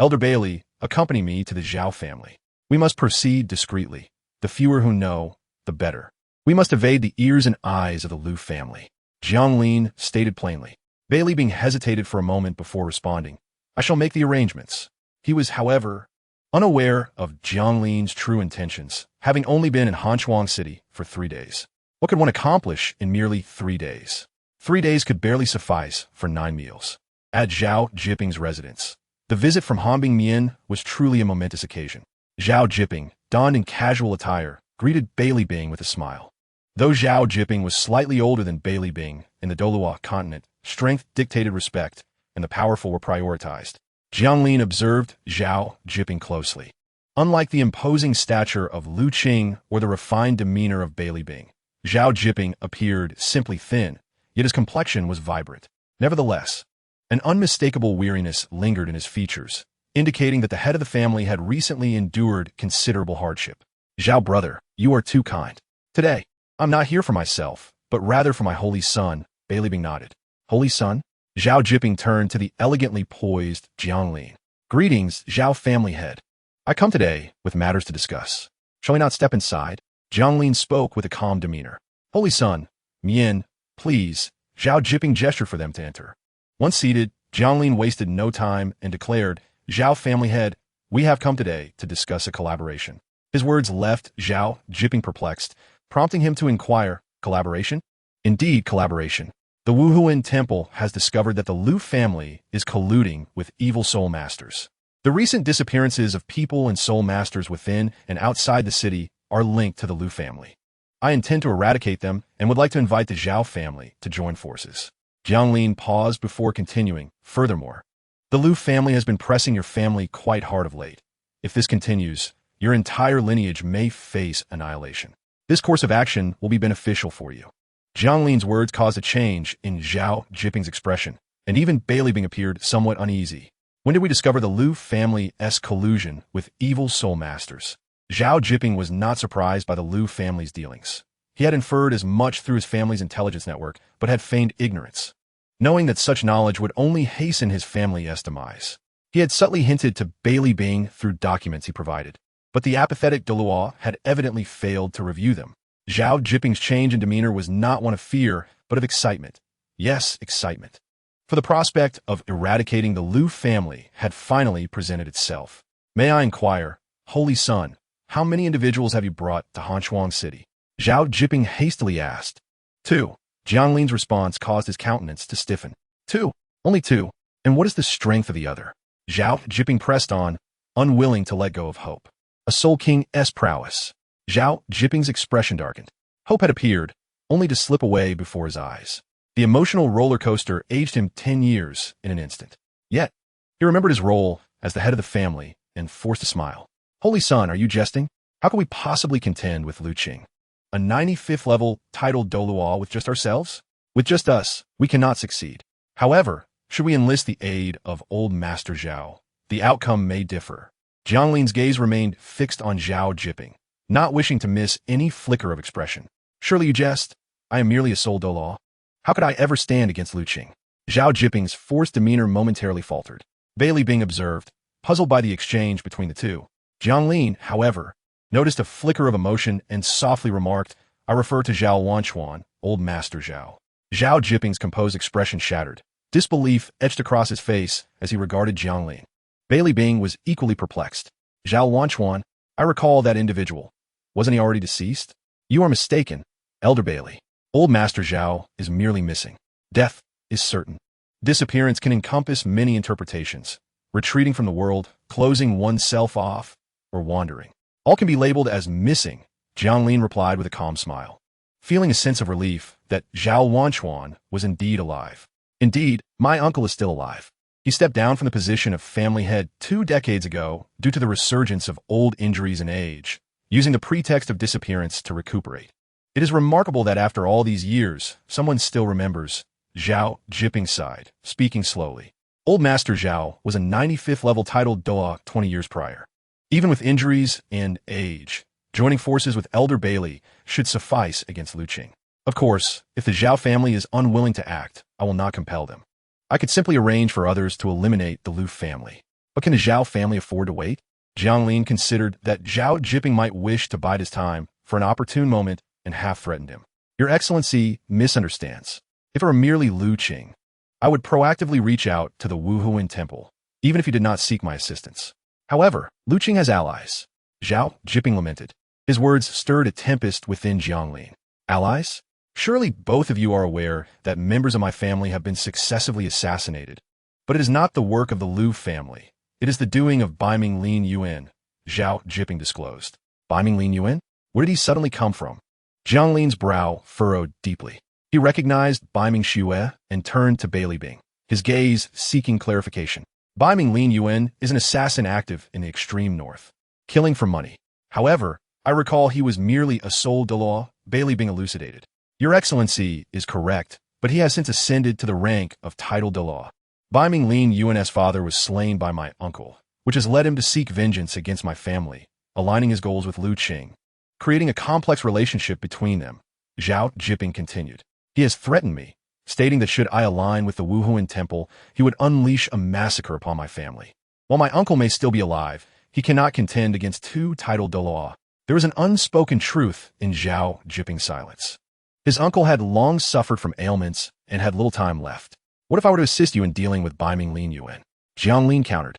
Elder Bailey, accompany me to the Zhao family. We must proceed discreetly. The fewer who know, the better. We must evade the ears and eyes of the Liu family. Jianglin stated plainly. Bailey Bing hesitated for a moment before responding. I shall make the arrangements. He was, however, unaware of Jianglin's true intentions, having only been in Hanchuang City for 3 days. What could one accomplish in merely 3 days? 3 days could barely suffice for 9 meals. At Zhao Jiping's residence, the visit from Hanbing Mian was truly a momentous occasion. Zhao Jiping, donned in casual attire, greeted Bailey Bing with a smile. Though Zhao Jiping was slightly older than Bailey Bing in the Douluo continent, strength dictated respect, and the powerful were prioritized. Jianglin observed Zhao Jiping closely. Unlike the imposing stature of Lu Qing or the refined demeanor of Bailey Bing, Zhao Jiping appeared simply thin, yet his complexion was vibrant. Nevertheless, an unmistakable weariness lingered in his features, indicating that the head of the family had recently endured considerable hardship. Zhao brother, you are too kind. Today, I'm not here for myself, but rather for my holy son, Bailey Bing nodded. Holy son? Zhao Jiping turned to the elegantly poised Jianglin. Greetings, Zhao family head. I come today with matters to discuss. Shall we not step inside? Jianglin spoke with a calm demeanor. Holy son, Mian, please. Zhao Jiping gestured for them to enter. Once seated, Jianglin wasted no time and declared, Zhao family head, we have come today to discuss a collaboration. His words left Zhao Jiping perplexed, prompting him to inquire, collaboration? Indeed, collaboration. The Wuhuan Temple has discovered that the Liu family is colluding with evil soul masters. The recent disappearances of people and soul masters within and outside the city are linked to the Liu family. I intend to eradicate them and would like to invite the Zhao family to join forces. Jianglin paused before continuing. Furthermore, the Liu family has been pressing your family quite hard of late. If this continues, your entire lineage may face annihilation. This course of action will be beneficial for you. Jianglin's words caused a change in Zhao Jiping's expression, and even Bailey Bing appeared somewhat uneasy. When did we discover the Liu family's collusion with evil soul masters? Zhao Jiping was not surprised by the Liu family's dealings. He had inferred as much through his family's intelligence network, but had feigned ignorance, knowing that such knowledge would only hasten his family's demise. He had subtly hinted to Bailey Bing through documents he provided, but the apathetic Douluo had evidently failed to review them. Zhao Jiping's change in demeanor was not one of fear, but of excitement. Yes, excitement. For the prospect of eradicating the Liu family had finally presented itself. May I inquire, holy son, how many individuals have you brought to Hanchuang City? Zhao Jiping hastily asked. 2. Jianglin's response caused his countenance to stiffen. 2. Only 2. And what is the strength of the other? Zhao Jiping pressed on, unwilling to let go of hope. A Soul King's prowess. Zhao Jiping's expression darkened. Hope had appeared, only to slip away before his eyes. The emotional roller coaster aged him 10 years in an instant. Yet, he remembered his role as the head of the family and forced a smile. Holy son, are you jesting? How can we possibly contend with Lu Qing? A 95th level titled Douluo with just ourselves? With just us, we cannot succeed. However, should we enlist the aid of old Master Zhao, the outcome may differ. Jianglin's gaze remained fixed on Zhao Jiping, not wishing to miss any flicker of expression. Surely you jest? I am merely a soul Douluo. How could I ever stand against Lu Qing? Zhao Jiping's forced demeanor momentarily faltered. Bailey Bing observed, puzzled by the exchange between the two. Jianglin, however, noticed a flicker of emotion and softly remarked, I refer to Zhao Wanchuan, old Master Zhao. Zhao Jiping's composed expression shattered. Disbelief etched across his face as he regarded Jianglin. Bailey Bing was equally perplexed. Zhao Wanchuan, I recall that individual. Wasn't he already deceased? You are mistaken, Elder Bailey. Old Master Zhao is merely missing. Death is certain. Disappearance can encompass many interpretations. Retreating from the world, closing oneself off, or wandering. All can be labeled as missing, Jianglin replied with a calm smile, feeling a sense of relief that Zhao Wanchuan was indeed alive. Indeed, my uncle is still alive. He stepped down from the position of family head 2 decades ago due to the resurgence of old injuries and age, using the pretext of disappearance to recuperate. It is remarkable that after all these years, someone still remembers. Zhao Jiping sighed, speaking slowly. Old Master Zhao was a 95th level titled Douluo 20 years prior. Even with injuries and age, joining forces with Elder Bailey should suffice against Lu Qing. Of course, if the Zhao family is unwilling to act, I will not compel them. I could simply arrange for others to eliminate the Lu family. But can the Zhao family afford to wait? Jianglin considered that Zhao Jiping might wish to bide his time for an opportune moment and half threatened him. Your Excellency misunderstands. If it were merely Lu Qing, I would proactively reach out to the Wuhuan Temple, even if he did not seek my assistance. However, Lu Qing has allies. Zhao Jiping lamented. His words stirred a tempest within Jianglin. Allies? Surely both of you are aware that members of my family have been successively assassinated. But it is not the work of the Lu family. It is the doing of Baiming Lin Yuan, Zhao Jiping disclosed. Baiming Lin Yuan? Where did he suddenly come from? Jianglin's brow furrowed deeply. He recognized Baiming Xue and turned to Bailey Bing, his gaze seeking clarification. Baiming Lin Yuan is an assassin active in the extreme north, killing for money. However, I recall he was merely a sole Douluo, Bailey Bing elucidated. Your Excellency is correct, but he has since ascended to the rank of title Douluo. Baiming Lin Yuan's father was slain by my uncle, which has led him to seek vengeance against my family, aligning his goals with Lu Qing, creating a complex relationship between them. Zhao Jiping continued. He has threatened me, stating that should I align with the Wuhuan Temple, he would unleash a massacre upon my family. While my uncle may still be alive, he cannot contend against 2 titled Douluo. There is an unspoken truth in Zhao Jiping's silence. His uncle had long suffered from ailments and had little time left. What if I were to assist you in dealing with Baiming Lin Yuan? Jianglin countered.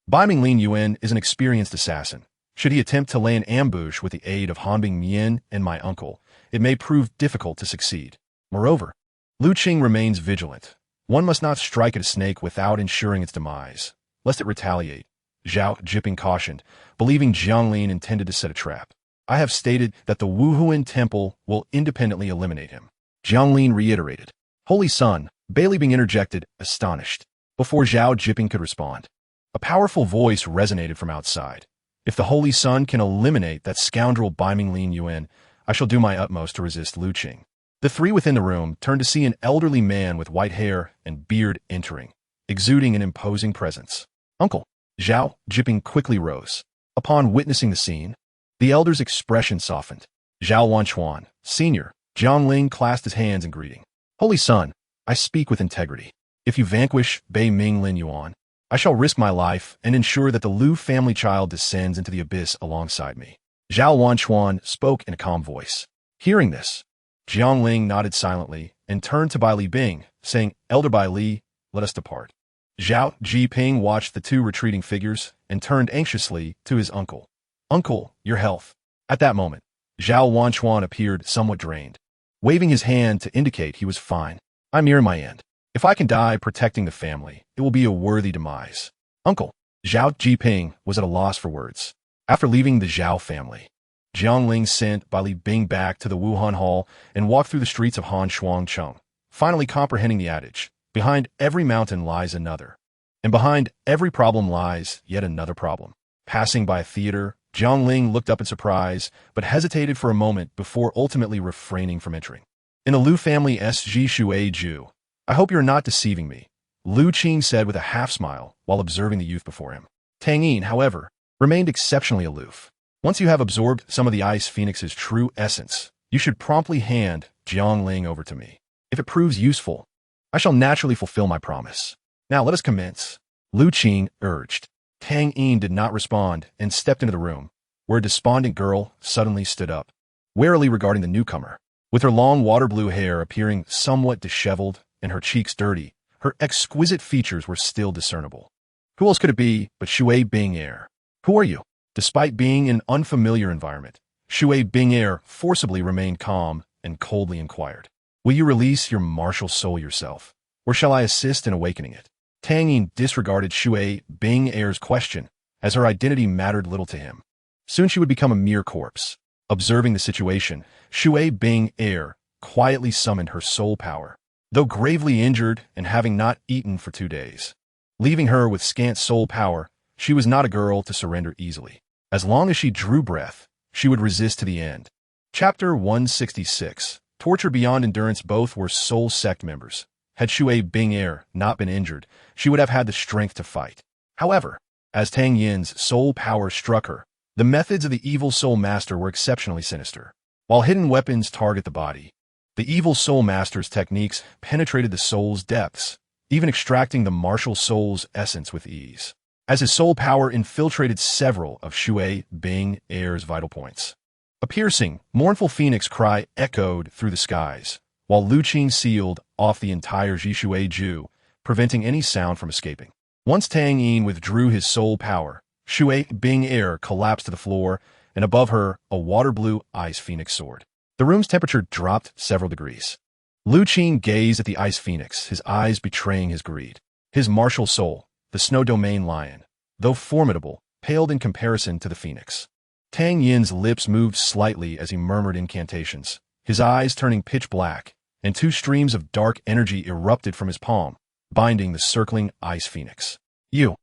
Baiming Lin Yuan is an experienced assassin. Should he attempt to lay an ambush with the aid of Hanbing Mian and my uncle, it may prove difficult to succeed. Moreover, Lu Qing remains vigilant. One must not strike at a snake without ensuring its demise, lest it retaliate. Zhao Jiping cautioned, believing Jianglin intended to set a trap. I have stated that the Wuhuan Temple will independently eliminate him. Jianglin reiterated. Holy Son, Bailey Bing interjected, astonished. Before Zhao Jiping could respond, a powerful voice resonated from outside. If the Holy Son can eliminate that scoundrel Baiming Lin Yuan, I shall do my utmost to resist Lu Qing. The 3 within the room turned to see an elderly man with white hair and beard entering, exuding an imposing presence. Uncle. Zhao Jiping quickly rose. Upon witnessing the scene, the elder's expression softened. Zhao Wanchuan, Senior, Jianglin clasped his hands in greeting. Holy Son, I speak with integrity. If you vanquish Baiming Lin Yuan, I shall risk my life and ensure that the Lu family child descends into the abyss alongside me. Zhao Wanchuan spoke in a calm voice. Hearing this, Jianglin nodded silently and turned to Bailey Bing, saying, Elder Bailey, let us depart. Zhao Jiping watched the 2 retreating figures and turned anxiously to his uncle. Uncle, your health. At that moment, Zhao Wanchuan appeared somewhat drained, waving his hand to indicate he was fine. I'm near my end. If I can die protecting the family, it will be a worthy demise. Uncle. Zhao Jiping was at a loss for words. After leaving the Zhao family, Jianglin sent Bailey Bing back to the Wuhan Hall and walked through the streets of Han Shuangcheng, finally comprehending the adage, behind every mountain lies another, and behind every problem lies yet another problem. Passing by a theater, Jianglin looked up in surprise, but hesitated for a moment before ultimately refraining from entering. In the Lu family SG Shui Ju, I hope you're not deceiving me, Lu Qing said with a half-smile while observing the youth before him. Tang Yin, however, remained exceptionally aloof. Once you have absorbed some of the Ice Phoenix's true essence, you should promptly hand Jianglin over to me. If it proves useful, I shall naturally fulfill my promise. Now let us commence, Lu Qing urged. Tang Yin did not respond and stepped into the room, where a despondent girl suddenly stood up, warily regarding the newcomer. With her long water blue hair appearing somewhat disheveled and her cheeks dirty, Her exquisite features were still discernible. Who else could it be but Shui Bing-er? Who are you? Despite being in an unfamiliar environment, Shui Bing-er forcibly remained calm and coldly inquired, "Will you release your martial soul yourself, or shall I assist in awakening it?" Tang Yin disregarded Shui Bing-er's question, as her identity mattered little to him. Soon she would become a mere corpse. Observing the situation, Shui Bing-er quietly summoned her soul power, though gravely injured and having not eaten for 2 days. Leaving her with scant soul power, she was not a girl to surrender easily. As long as she drew breath, she would resist to the end. Chapter 166. Torture Beyond Endurance. Both were soul sect members. Had Shui Bing-er not been injured, she would have had the strength to fight. However, as Tang Yin's soul power struck her, the methods of the evil soul master were exceptionally sinister. While hidden weapons target the body, the evil soul master's techniques penetrated the soul's depths, even extracting the martial soul's essence with ease. As his soul power infiltrated several of Shui Bing-er's vital points, a piercing, mournful phoenix cry echoed through the skies, while Lu Qing sealed off the entire Jishui Ju, preventing any sound from escaping. Once Tang Yin withdrew his soul power, Shui Bing-er collapsed to the floor, and above her, a water-blue ice phoenix soared. The room's temperature dropped several degrees. Lu Qing gazed at the ice phoenix, his eyes betraying his greed. His martial soul, the snow domain lion, though formidable, paled in comparison to the phoenix. Tang Yin's lips moved slightly as he murmured incantations, his eyes turning pitch black, and 2 streams of dark energy erupted from his palm, binding the circling ice phoenix. You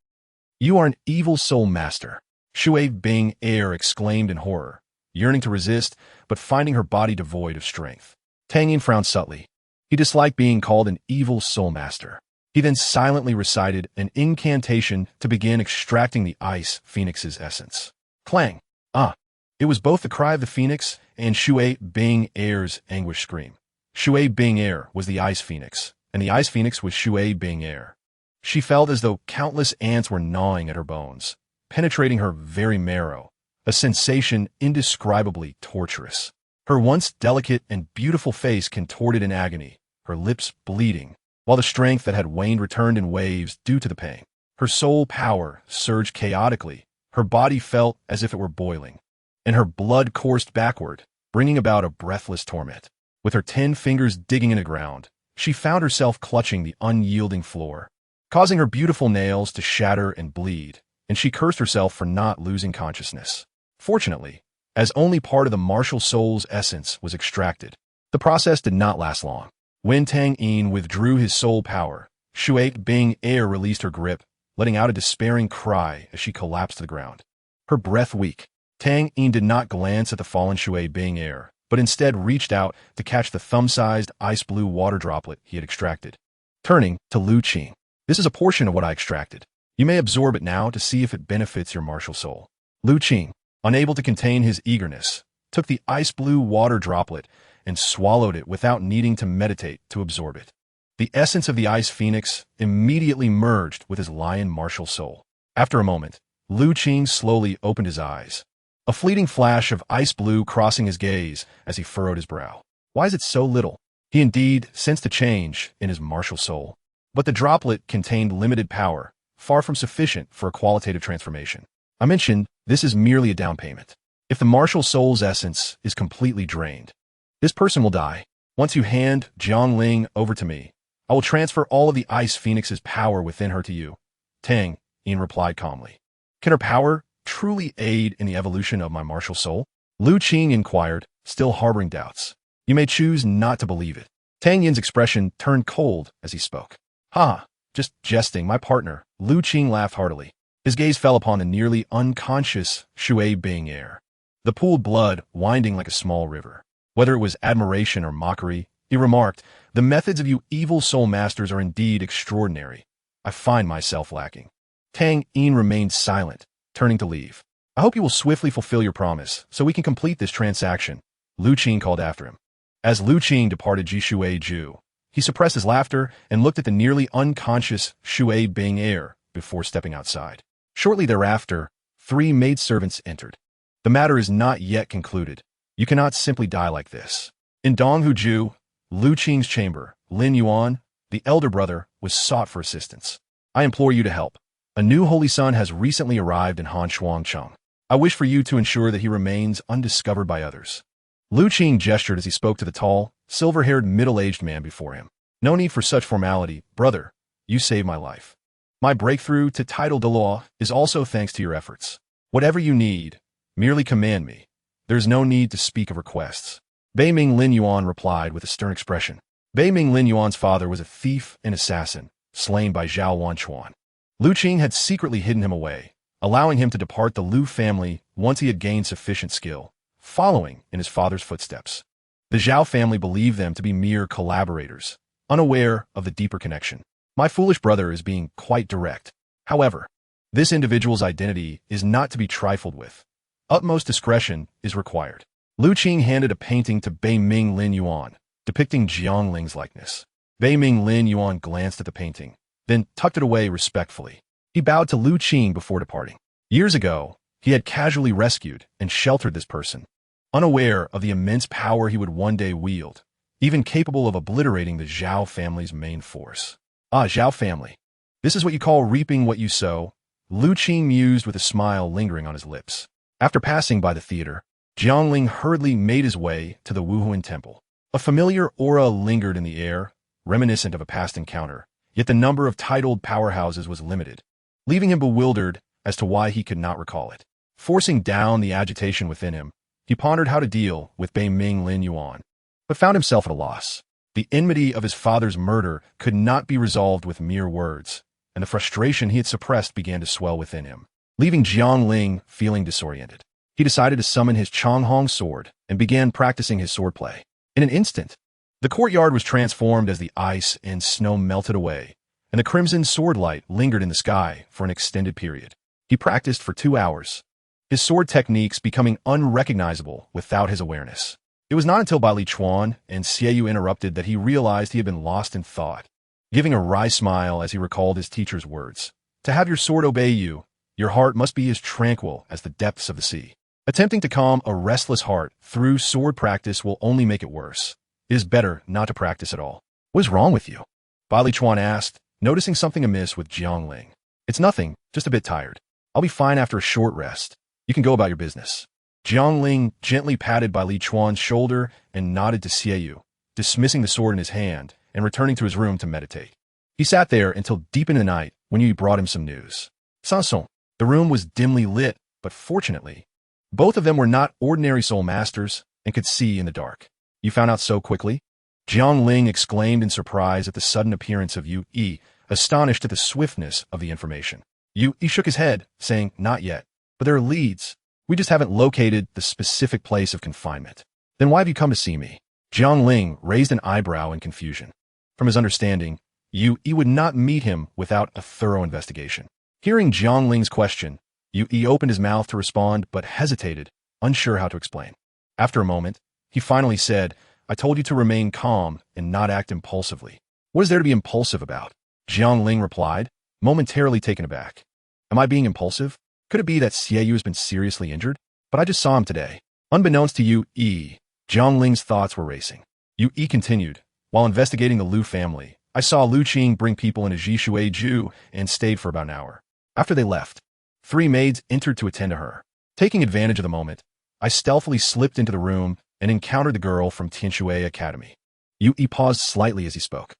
are an evil soul master," Shui Bing-er exclaimed in horror, yearning to resist, but finding her body devoid of strength. Tang Yin frowned subtly. He disliked being called an evil soul master. He then silently recited an incantation to begin extracting the ice phoenix's essence. Clang! Ah! It was both the cry of the phoenix and Shui Bing-er's anguished scream. Shui Bing-er was the ice phoenix, and the ice phoenix was Shui Bing-er. She felt as though countless ants were gnawing at her bones, penetrating her very marrow, a sensation indescribably torturous. Her once delicate and beautiful face contorted in agony, her lips bleeding, while the strength that had waned returned in waves due to the pain. Her soul power surged chaotically, her body felt as if it were boiling, and her blood coursed backward, bringing about a breathless torment. With her 10 fingers digging in the ground, she found herself clutching the unyielding floor, causing her beautiful nails to shatter and bleed, and she cursed herself for not losing consciousness. Fortunately, as only part of the martial soul's essence was extracted, the process did not last long. When Tang Yin withdrew his soul power, Shui Bing-er released her grip, letting out a despairing cry as she collapsed to the ground. Her breath weak, Tang Yin did not glance at the fallen Shui Bing-er, but instead reached out to catch the thumb-sized ice-blue water droplet he had extracted. Turning to Lu Qing, "This is a portion of what I extracted. You may absorb it now to see if it benefits your martial soul." Lu Qing, unable to contain his eagerness, took the ice-blue water droplet and swallowed it without needing to meditate to absorb it. The essence of the ice phoenix immediately merged with his lion martial soul. After a moment, Lu Qing slowly opened his eyes, a fleeting flash of ice blue crossing his gaze as he furrowed his brow. Why is it so little? He indeed sensed a change in his martial soul, but the droplet contained limited power, far from sufficient for a qualitative transformation. I mentioned this is merely a down payment. If the martial soul's essence is completely drained, this person will die. Once you hand Jiangling over to me, I will transfer all of the ice phoenix's power within her to you. Tang Yin replied calmly. Can her power truly aid in the evolution of my martial soul? Lu Qing inquired, still harboring doubts. You may choose not to believe it. Tang Yin's expression turned cold as he spoke. Ha! Just jesting, my partner. Lu Qing laughed heartily. His gaze fell upon the nearly unconscious Shui Bing-er, the pooled blood winding like a small river. Whether it was admiration or mockery, he remarked, the methods of you evil soul masters are indeed extraordinary. I find myself lacking. Tang Yin remained silent, turning to leave. I hope you will swiftly fulfill your promise, so we can complete this transaction, Lu Qing called after him. As Lu Qing departed Jishui Ju, he suppressed his laughter and looked at the nearly unconscious Shui Bing-er before stepping outside. Shortly thereafter, 3 maidservants entered. The matter is not yet concluded. You cannot simply die like this. In Donghu Ju, Lu Qing's chamber, Lin Yuan, the elder brother, was sought for assistance. I implore you to help. A new holy son has recently arrived in Hanshuangcheng. I wish for you to ensure that he remains undiscovered by others. Lu Qing gestured as he spoke to the tall, silver-haired middle-aged man before him. No need for such formality, brother. You saved my life. My breakthrough to title Douluo is also thanks to your efforts. Whatever you need, merely command me. There is no need to speak of requests. Bei Ming Lin Yuan replied with a stern expression. Bei Ming Lin Yuan's father was a thief and assassin, slain by Zhao Wanchuan. Lu Qing had secretly hidden him away, allowing him to depart the Lu family once he had gained sufficient skill, following in his father's footsteps. The Zhao family believed them to be mere collaborators, unaware of the deeper connection. My foolish brother is being quite direct. However, this individual's identity is not to be trifled with. Utmost discretion is required. Lu Qing handed a painting to Bei Ming Lin Yuan, depicting Jiang Ling's likeness. Bei Ming Lin Yuan glanced at the painting, then tucked it away respectfully. He bowed to Lu Qing before departing. Years ago, he had casually rescued and sheltered this person, unaware of the immense power he would one day wield, even capable of obliterating the Zhao family's main force. Ah, Zhao family. This is what you call reaping what you sow, Lu Qing mused with a smile lingering on his lips. After passing by the theater, Jiangling hurriedly made his way to the Wuhuan temple. A familiar aura lingered in the air, reminiscent of a past encounter, yet the number of titled powerhouses was limited, leaving him bewildered as to why he could not recall it. Forcing down the agitation within him, he pondered how to deal with Bei Ming Lin Yuan, but found himself at a loss. The enmity of his father's murder could not be resolved with mere words, and the frustration he had suppressed began to swell within him, leaving Jiangling feeling disoriented. He decided to summon his Changhong sword and began practicing his swordplay. In an instant, the courtyard was transformed as the ice and snow melted away, and the crimson sword light lingered in the sky for an extended period. He practiced for 2 hours, his sword techniques becoming unrecognizable without his awareness. It was not until Li Chuan and Xieyu interrupted that he realized he had been lost in thought, giving a wry smile as he recalled his teacher's words. To have your sword obey you, your heart must be as tranquil as the depths of the sea. Attempting to calm a restless heart through sword practice will only make it worse. It is better not to practice at all. What is wrong with you? Li Chuan asked, noticing something amiss with Jiangling. It's nothing, just a bit tired. I'll be fine after a short rest. You can go about your business. Jiangling gently patted Li Chuan's shoulder and nodded to Xieyu, dismissing the sword in his hand and returning to his room to meditate. He sat there until deep into the night when Yu brought him some news. Sanson. The room was dimly lit, but fortunately, both of them were not ordinary soul masters and could see in the dark. You found out so quickly? Jiangling exclaimed in surprise at the sudden appearance of Yu Yi, astonished at the swiftness of the information. Yu Yi shook his head, saying, not yet, but there are leads. We just haven't located the specific place of confinement. Then why have you come to see me? Jiangling raised an eyebrow in confusion. From his understanding, Yu Yi would not meet him without a thorough investigation. Hearing Jiangling's question, Yu Yi opened his mouth to respond but hesitated, unsure how to explain. After a moment, he finally said, I told you to remain calm and not act impulsively. What is there to be impulsive about? Jiangling replied, momentarily taken aback. Am I being impulsive? Could it be that Xieyu has been seriously injured? But I just saw him today. Unbeknownst to Yu Yi, Jiangling's thoughts were racing. Yu Yi continued, while investigating the Lu family, I saw Lu Qing bring people into Jishuiju and stayed for about an hour. After they left, 3 maids entered to attend to her. Taking advantage of the moment, I stealthily slipped into the room and encountered the girl from Tianshui Academy. Yu Yi paused slightly as he spoke.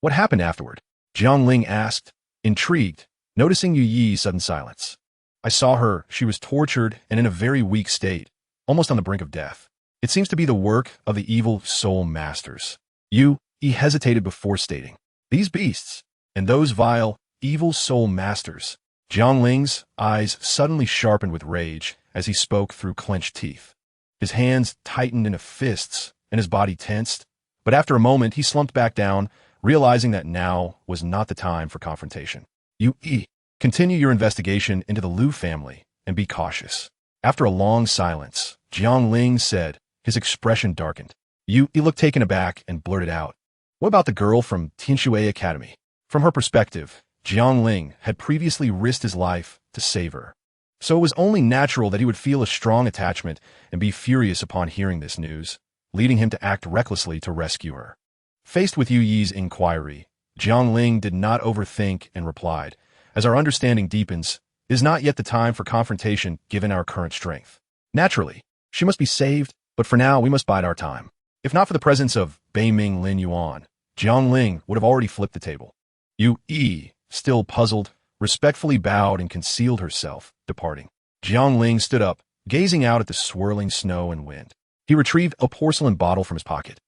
What happened afterward? Jiangling asked, intrigued, noticing Yu Yi's sudden silence. I saw her. She was tortured and in a very weak state, almost on the brink of death. It seems to be the work of the evil soul masters. Yu Yi hesitated before stating, these beasts, and those vile, evil soul masters. Jiangling's eyes suddenly sharpened with rage as he spoke through clenched teeth. His hands tightened into fists and his body tensed, but after a moment he slumped back down, realizing that now was not the time for confrontation. Yu Yi, continue your investigation into the Lu family and be cautious. After a long silence, Jiangling said, his expression darkened. Yu Yi looked taken aback and blurted out, what about the girl from Tianshui Academy? From her perspective, Jiangling had previously risked his life to save her. So it was only natural that he would feel a strong attachment and be furious upon hearing this news, leading him to act recklessly to rescue her. Faced with Yu Yi's inquiry, Jiang Ling did not overthink and replied, as our understanding deepens, it is not yet the time for confrontation given our current strength. Naturally, she must be saved, but for now we must bide our time. If not for the presence of Bei Ming Lin Yuan, Jiang Ling would have already flipped the table. Yu Yi, still puzzled, respectfully bowed and concealed herself, departing. Jiang Ling stood up, gazing out at the swirling snow and wind. He retrieved a porcelain bottle from his pocket.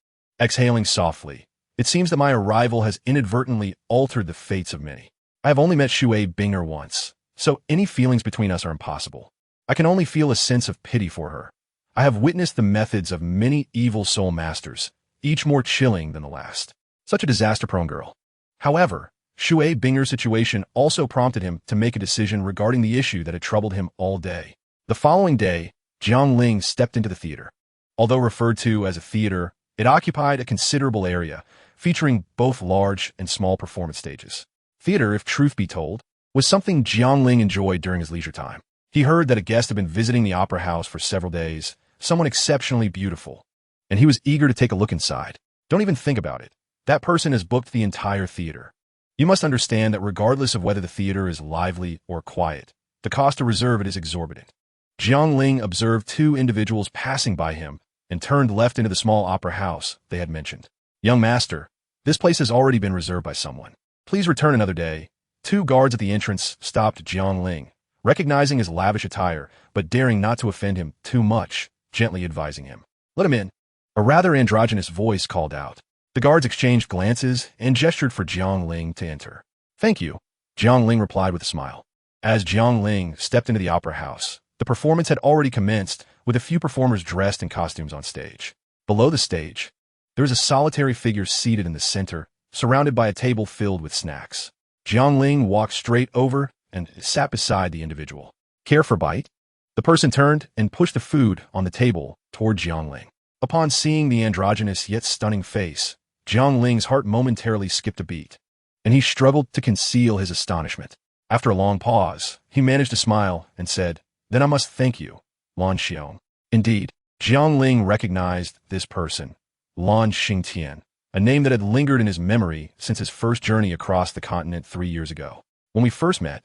Exhaling softly, it seems that my arrival has inadvertently altered the fates of many. I have only met Shui Binger once, so any feelings between us are impossible. I can only feel a sense of pity for her. I have witnessed the methods of many evil soul masters, each more chilling than the last. Such a disaster-prone girl. However, Shui Binger's situation also prompted him to make a decision regarding the issue that had troubled him all day. The following day, Jiang Ling stepped into the theater. Although referred to as a theater, it occupied a considerable area, featuring both large and small performance stages. Theater, if truth be told, was something Jiang Ling enjoyed during his leisure time. He heard that a guest had been visiting the opera house for several days, someone exceptionally beautiful, and he was eager to take a look inside. Don't even think about it. That person has booked the entire theater. You must understand that regardless of whether the theater is lively or quiet, the cost to reserve it is exorbitant. Jiang Ling observed two individuals passing by him and turned left into the small opera house they had mentioned. Young master, this place has already been reserved by someone. Please return another day. Two guards at the entrance stopped Jiang Ling, recognizing his lavish attire, but daring not to offend him too much, gently advising him. Let him in. A rather androgynous voice called out. The guards exchanged glances and gestured for Jiang Ling to enter. Thank you, Jiang Ling replied with a smile. As Jiang Ling stepped into the opera house, the performance had already commenced, with a few performers dressed in costumes on stage. Below the stage, there was a solitary figure seated in the center, surrounded by a table filled with snacks. Jiang Ling walked straight over and sat beside the individual. Care for bite? The person turned and pushed the food on the table toward Jiang Ling. Upon seeing the androgynous yet stunning face, Jiang Ling's heart momentarily skipped a beat, and he struggled to conceal his astonishment. After a long pause, he managed to smile and said, Then I must thank you, Lan Xiong. Indeed, Jiang Ling recognized this person, Lan Xingtian, a name that had lingered in his memory since his first journey across the continent 3 years ago. When we first met,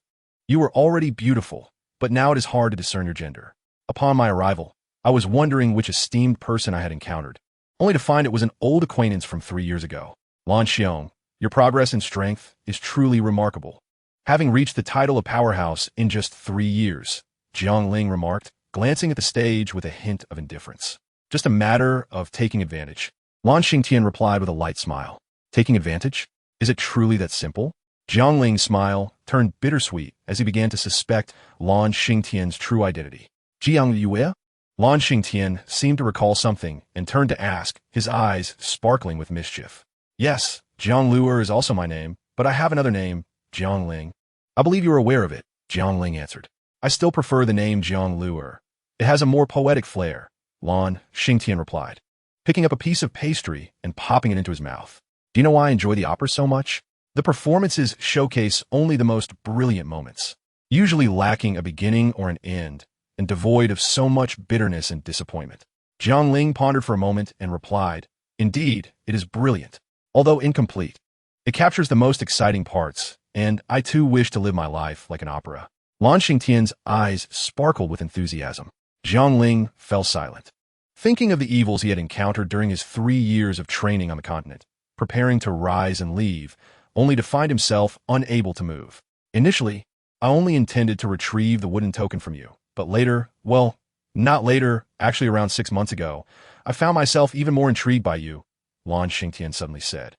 you were already beautiful, but now it is hard to discern your gender. Upon my arrival, I was wondering which esteemed person I had encountered, only to find it was an old acquaintance from 3 years ago. Lan Xiong, your progress in strength is truly remarkable. Having reached the title of powerhouse in just 3 years, Jiang Ling remarked, glancing at the stage with a hint of indifference. Just a matter of taking advantage. Lan Xingtian replied with a light smile. Taking advantage? Is it truly that simple? Jiang Ling's smile turned bittersweet as he began to suspect Lan Xingtian's true identity. Jiang Yue? Lan Xingtian seemed to recall something and turned to ask, his eyes sparkling with mischief. Yes, Jiang Luer is also my name, but I have another name, Jiang Ling. I believe you are aware of it, Jiang Ling answered. I still prefer the name Jiang Luer. It has a more poetic flair, Lan Xingtian replied, picking up a piece of pastry and popping it into his mouth. Do you know why I enjoy the opera so much? The performances showcase only the most brilliant moments, usually lacking a beginning or an end, and devoid of so much bitterness and disappointment. Jiang Ling pondered for a moment and replied, Indeed, it is brilliant, although incomplete. It captures the most exciting parts, and I too wish to live my life like an opera. Lan Xingtian's eyes sparkled with enthusiasm. Jiang Ling fell silent, thinking of the evils he had encountered during his 3 years of training on the continent, preparing to rise and leave, only to find himself unable to move. Initially, I only intended to retrieve the wooden token from you, but later, well, not later, actually around 6 months ago, I found myself even more intrigued by you, Lan Xingtian suddenly said.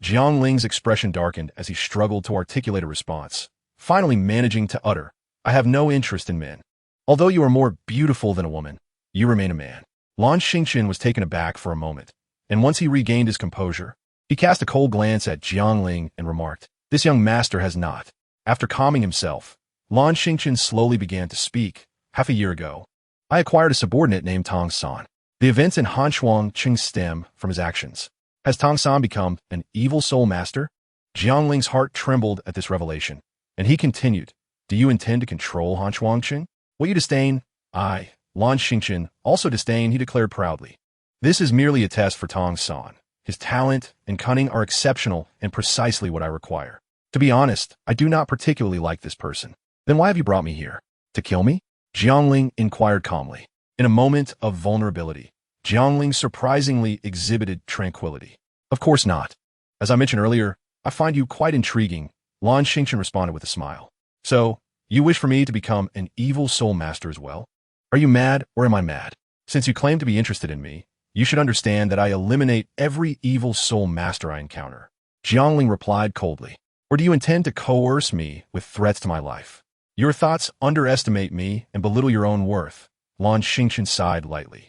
Jiang Ling's expression darkened as he struggled to articulate a response, finally managing to utter, I have no interest in men. Although you are more beautiful than a woman, you remain a man. Lan Xingtian was taken aback for a moment, and once he regained his composure, he cast a cold glance at Jiang Ling and remarked, This young master has not. After calming himself, Lan Xingtian slowly began to speak. Half a year ago, I acquired a subordinate named Tong San. The events in Hanshuang Qing stem from his actions. Has Tong San become an evil soul master? Jiang Ling's heart trembled at this revelation, and he continued, Do you intend to control Hanshuang Qing? Will you disdain? I, Lan Xingtian, also disdain, he declared proudly. This is merely a test for Tong San. His talent and cunning are exceptional and precisely what I require. To be honest, I do not particularly like this person. Then why have you brought me here? To kill me? Jiangling inquired calmly. In a moment of vulnerability, Jiangling surprisingly exhibited tranquility. Of course not. As I mentioned earlier, I find you quite intriguing, Lan Xingchen responded with a smile. So, you wish for me to become an evil soul master as well? Are you mad or am I mad? Since you claim to be interested in me, you should understand that I eliminate every evil soul master I encounter. Jiangling replied coldly. Or do you intend to coerce me with threats to my life? Your thoughts underestimate me and belittle your own worth. Lan Xingchen sighed lightly.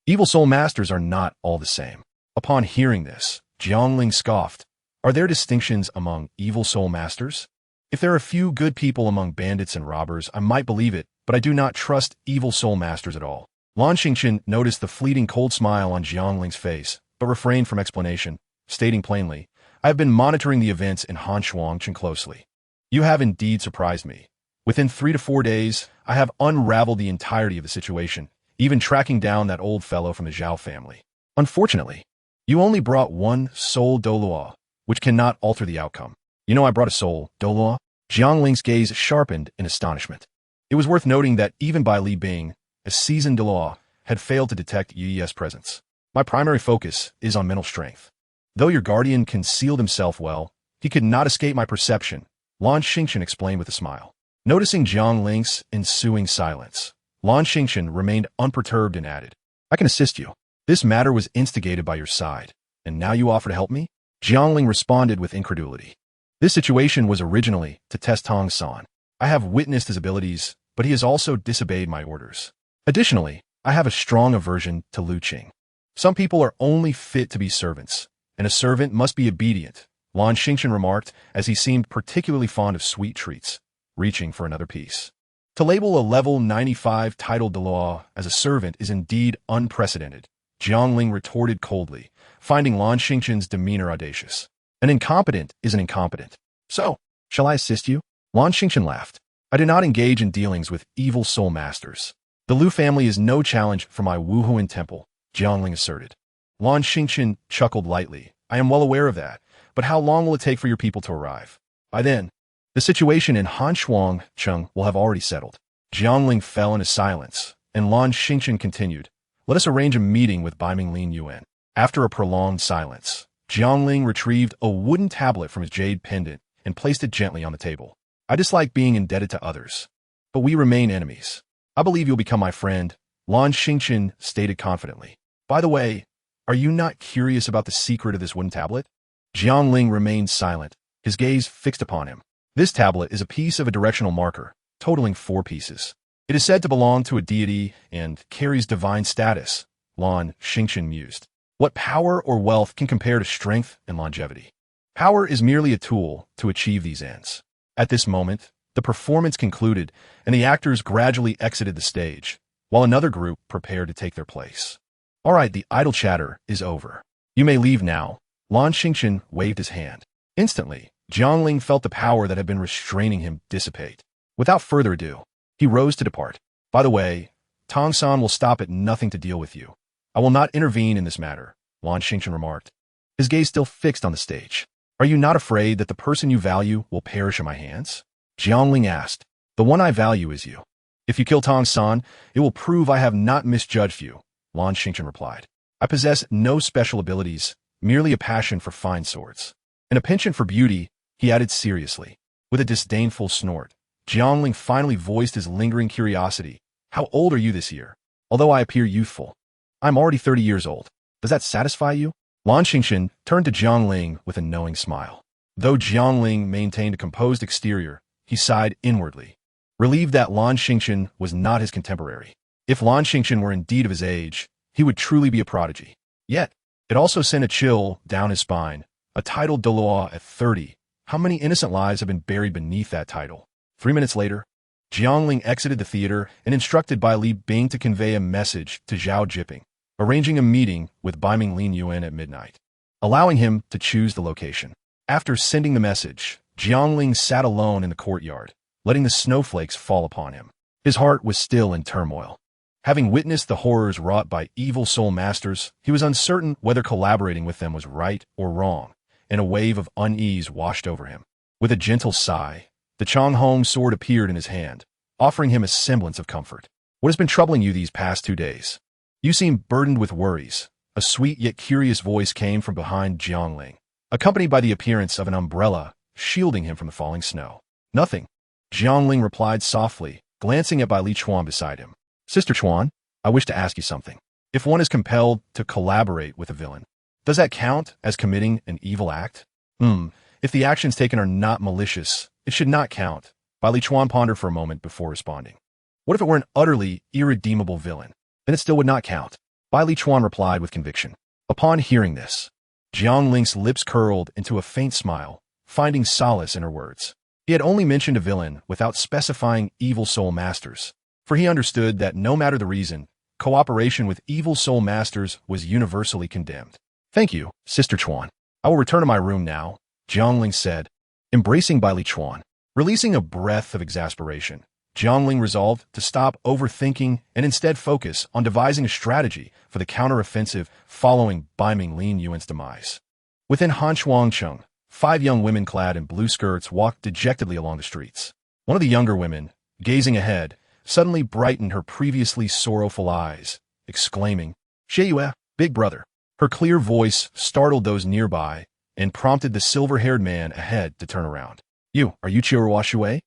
Evil soul masters are not all the same. Upon hearing this, Jiangling scoffed. Are there distinctions among evil soul masters? If there are few good people among bandits and robbers, I might believe it, but I do not trust evil soul masters at all. Lan Xingchen noticed the fleeting cold smile on Jiangling's face, but refrained from explanation, stating plainly, I have been monitoring the events in Hanshuangchen closely. You have indeed surprised me. Within 3 to 4 days, I have unraveled the entirety of the situation, even tracking down that old fellow from the Zhao family. Unfortunately, you only brought one soul Douluo, which cannot alter the outcome. You know I brought a soul, Douluo? Jiangling's gaze sharpened in astonishment. It was worth noting that even by Li Bing, a seasoned Douluo, had failed to detect Yi's presence. My primary focus is on mental strength. Though your guardian concealed himself well, he could not escape my perception, Lan Xingchen explained with a smile. Noticing Jiangling's ensuing silence, Lan Xingchen remained unperturbed and added, I can assist you. This matter was instigated by your side, and now you offer to help me? Jiangling responded with incredulity. This situation was originally to test Tong San. I have witnessed his abilities, but he has also disobeyed my orders. Additionally, I have a strong aversion to Lu Qing. Some people are only fit to be servants, and a servant must be obedient, Lan Xingchen remarked as he seemed particularly fond of sweet treats, reaching for another piece. To label a level 95 titled Douluo as a servant is indeed unprecedented, Jiangling retorted coldly, finding Lan Xingchen's demeanor audacious. An incompetent is an incompetent. So, shall I assist you? Lan Xingchen laughed. I do not engage in dealings with evil soul masters. The Lu family is no challenge for my Wuhuan temple, Jiangling asserted. Lan Xingchen chuckled lightly. I am well aware of that, but how long will it take for your people to arrive? By then, the situation in Hanshuangchen will have already settled. Jiangling fell into silence, and Lan Xingchen continued. Let us arrange a meeting with Baiming Lin Yuan. After a prolonged silence, Jiangling retrieved a wooden tablet from his jade pendant and placed it gently on the table. I dislike being indebted to others, but we remain enemies. I believe you'll become my friend, Lan Xingchen stated confidently. By the way, are you not curious about the secret of this wooden tablet? Jiangling remained silent, his gaze fixed upon him. This tablet is a piece of a directional marker, totaling 4 pieces. It is said to belong to a deity and carries divine status, Lan Xingchen mused. What power or wealth can compare to strength and longevity? Power is merely a tool to achieve these ends. At this moment, the performance concluded, and the actors gradually exited the stage, while another group prepared to take their place. All right, the idle chatter is over. You may leave now. Lan Xingchen waved his hand. Instantly, Jiangling felt the power that had been restraining him dissipate. Without further ado, he rose to depart. By the way, Tong San will stop at nothing to deal with you. I will not intervene in this matter, Lan Xingchen remarked, his gaze still fixed on the stage. Are you not afraid that the person you value will perish in my hands? Jiangling asked. The one I value is you. If you kill Tong San, it will prove I have not misjudged you, Lan Xingchen replied. I possess no special abilities, merely a passion for fine swords. And a penchant for beauty, he added seriously. With a disdainful snort, Jiangling finally voiced his lingering curiosity. How old are you this year? Although I appear youthful, I'm already 30 years old. Does that satisfy you? Lan Xingchen turned to Jiangling with a knowing smile. Though Jiangling maintained a composed exterior, he sighed inwardly, relieved that Lan Xingchen was not his contemporary. If Lan Xingchen were indeed of his age, he would truly be a prodigy. Yet, it also sent a chill down his spine. A titled Douluo at 30. How many innocent lives have been buried beneath that title? 3 minutes later, Jiangling exited the theater and instructed by Li Bing to convey a message to Zhao Jiping, arranging a meeting with Baiming Lin Yuan at midnight, allowing him to choose the location. After sending the message, Jiangling sat alone in the courtyard, letting the snowflakes fall upon him. His heart was still in turmoil. Having witnessed the horrors wrought by evil soul masters, he was uncertain whether collaborating with them was right or wrong, and a wave of unease washed over him. With a gentle sigh, the Changhong sword appeared in his hand, offering him a semblance of comfort. What has been troubling you these past 2 days? You seem burdened with worries. A sweet yet curious voice came from behind Jiangling, accompanied by the appearance of an umbrella shielding him from the falling snow. Nothing, Jiangling replied softly, glancing at Bai Li Chuan beside him. Sister Chuan, I wish to ask you something. If one is compelled to collaborate with a villain, does that count as committing an evil act? If the actions taken are not malicious, it should not count. Bai Li Chuan pondered for a moment before responding. What if it were an utterly irredeemable villain? Then it still would not count. Bai Li Chuan replied with conviction. Upon hearing this, Jiangling's lips curled into a faint smile, finding solace in her words. He had only mentioned a villain without specifying evil soul masters, for he understood that no matter the reason, cooperation with evil soul masters was universally condemned. Thank you, Sister Chuan. I will return to my room now, Jiangling said, embracing Bai Li Chuan. Releasing a breath of exasperation, Jiangling resolved to stop overthinking and instead focus on devising a strategy for the counteroffensive following Bai Minglin Yuan's demise. Within Hanchuangcheng, 5 young women clad in blue skirts walked dejectedly along the streets. One of the younger women, gazing ahead, suddenly brightened her previously sorrowful eyes, exclaiming, Xie big brother. Her clear voice startled those nearby and prompted the silver-haired man ahead to turn around. Are you Chivalrous Xue?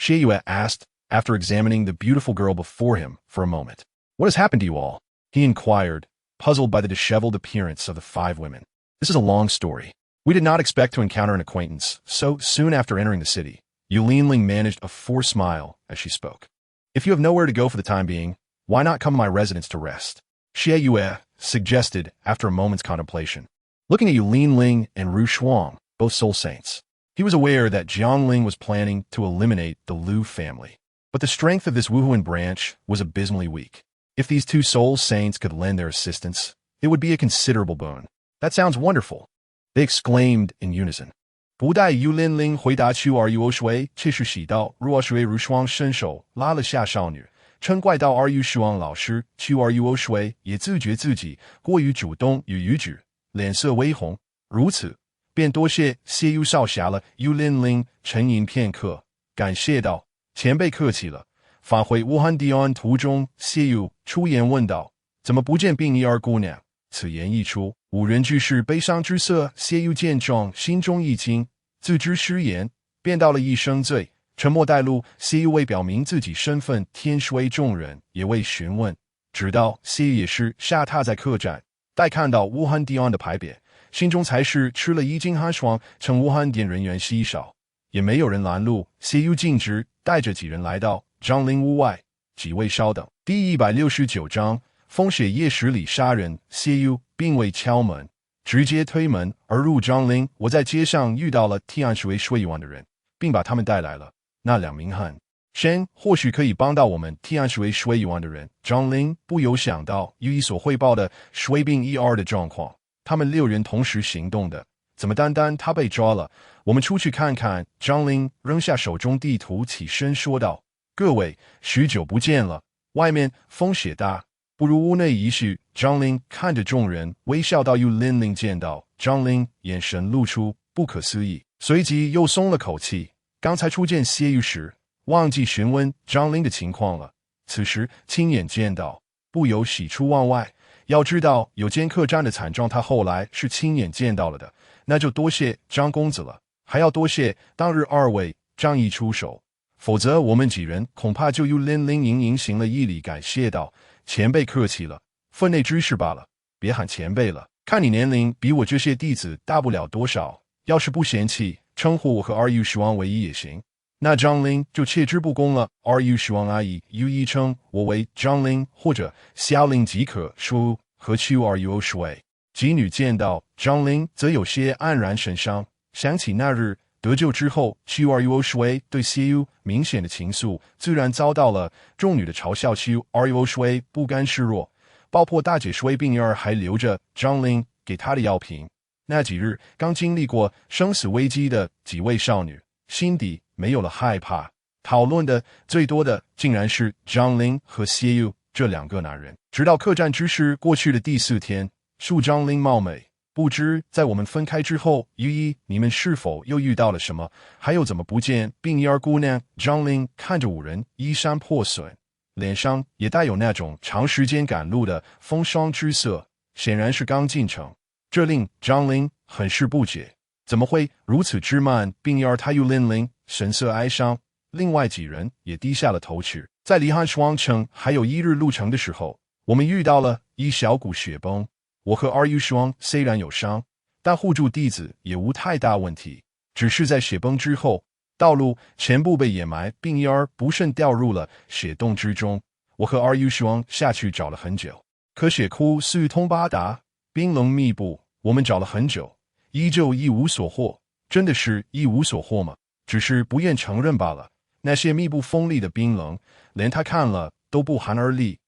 Xie asked, after examining the beautiful girl before him for a moment. What has happened to you all? He inquired, puzzled by the disheveled appearance of the 5 women. This is a long story. We did not expect to encounter an acquaintance so soon after entering the city. Yu Linling managed a forced smile as she spoke. If you have nowhere to go for the time being, why not come to my residence to rest? Xie Yue suggested after a moment's contemplation. Looking at Yu Linling and Ru Shuang, both soul saints, he was aware that Jiangling was planning to eliminate the Lu family. But the strength of this Wuhuan branch was abysmally weak. If these 2 soul saints could lend their assistance, it would be a considerable boon. That sounds wonderful, they exclaimed in unison. 不待Yu Linling 回答Chivalrous Xue 切实喜道 Ru Xue 如双伸手拉了下少女，嗔怪道 Ru Shuang 老师 Chivalrous Xue 也自觉自己过于主动与逾矩，脸色微红，如此便多谢谢 Yu 少侠了。Yu Linling 沉吟片刻，感谢道：“前辈客气了。”返回武汉地安途中，谢 Yu 出言问道：“怎么不见病一二姑娘？”此言一出，5人俱是悲伤之色。谢 Yu 见状，心中一惊，自知失言，便道了一声罪，沉默带路。谢 Yu 为表明自己身份，天水众人也未询问，直到谢 Yu 也是下榻在客栈，待看到武汉地安的牌匾，心中才是吃了一惊寒霜。趁武汉店人员稀少，也没有人拦路，谢 Yu 径直带着几人来到张灵屋外。几位稍等。第169章。风雪夜10里杀人，谢 Yu 并未敲门，直接推门而入张灵。我在街上遇到了替暗水水一万的人，并把他们带来了。那2名汉先或许可以帮到我们替暗水水一万的人。张灵不由想到Yu一所汇报的水病1、2的状况，他们6人同时行动的，怎么单单他被抓了？我们出去看看。张灵扔下手中地图，起身说道：“各位，许久不见了，外面风雪大。”不如屋内一叙。张灵看着众人，微笑道：“Yu Linling 见到张灵，眼神露出不可思议，随即又松了口气。刚才初见谢 Yu 时，忘记询问张灵的情况了，此时亲眼见到，不由喜出望外。要知道有间客栈的惨状，他后来是亲眼见到了的，那就多谢张公子了，还要多谢当日2位仗义出手，否则我们几人恐怕就Yu Linling盈盈行了一礼，感谢道。前辈客气了，分内之事罢了，别喊前辈了。看你年龄比我这些弟子大不了多少，要是不嫌弃，称呼我和Ru Shuang为一也行。那张灵就切之不恭了。Ru Shuang 阿姨，Yu一称我为张灵或者萧灵即可。说和Chivalrous Xue。几女见到张灵，则有些黯然神伤，想起那日得救之后，Chivalrous Xue 对谢 Yu 明显的情愫，自然遭到了众女的嘲笑。Chivalrous Xue 不甘示弱，爆破大姐Xue病儿还留着张灵给她的药瓶。那几日刚经历过生死危机的几位少女，心底没有了害怕。讨论的最多的竟然是张灵和谢 Yu。这两个男人。直到客栈之事过去的第4天，恕张灵冒昧，不知在我们分开之后，你们是否又遇到了什么？还有怎么不见病婴儿姑娘？张灵看着5人衣衫破损，脸上也带有那种长时间赶路的风霜之色，显然是刚进城。这令张灵很是不解，怎么会如此之慢？病婴儿他又灵神色哀伤。另外几人也低下了头去。在离汉双城还有1日路程的时候，我们遇到了一小股雪崩。我和 RU 双虽然有伤，但护住弟子也无太大问题。只是在雪崩之后，道路全部被掩埋，病婴儿不慎掉入了雪洞之中。我和 RU 双下去找了很久，可雪窟四通八达，冰冷密布，我们找了很久，依旧一无所获。真的是一无所获吗？只是不愿承认罢了。那些密布锋利的冰冷，连他看了都不寒而栗。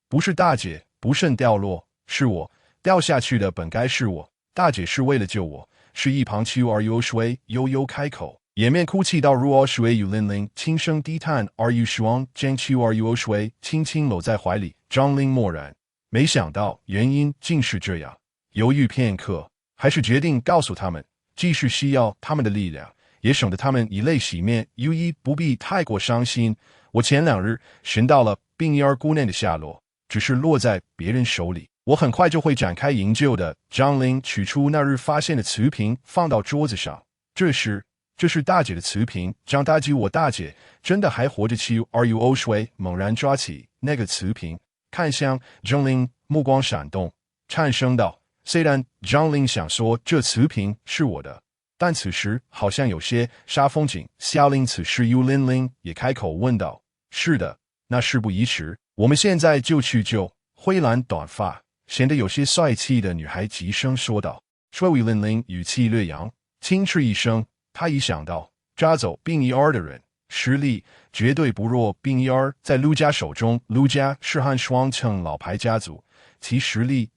不是大姐不慎掉落，是我掉下去的，本该是我。大姐是为了救我。是一旁QRU 水悠悠开口，掩面哭泣到如水与linh轻声低叹 RU 双将 QRU 水轻轻搂在怀里。张灵默然，没想到原因竟是这样，犹豫片刻，还是决定告诉他们，既是需要他们的力量，也省得他们以泪洗面。不必太过伤心。我前2日寻到了病婴儿姑娘的下落，只是落在别人手里，我很快就会展开营救的。张灵取出那日发现的瓷瓶，放到桌子上。这是大姐的瓷瓶。张大姐，我大姐真的还活着？RUO 水猛然抓起那个瓷瓶，看向张灵，目光闪动，颤声道：“虽然张灵想说这瓷瓶是我的，但此时好像有些煞风景。”萧灵此时灵也开口问道：“是的，那事不宜迟，我们现在就去救。”灰蓝短发显得有些帅气的女孩急声说道。说与灵语气略扬，轻斥一声，他已想到抓走病婴儿的人实力绝对不弱。病婴儿在陆家手中，陆家是汉双城老牌家族，其实力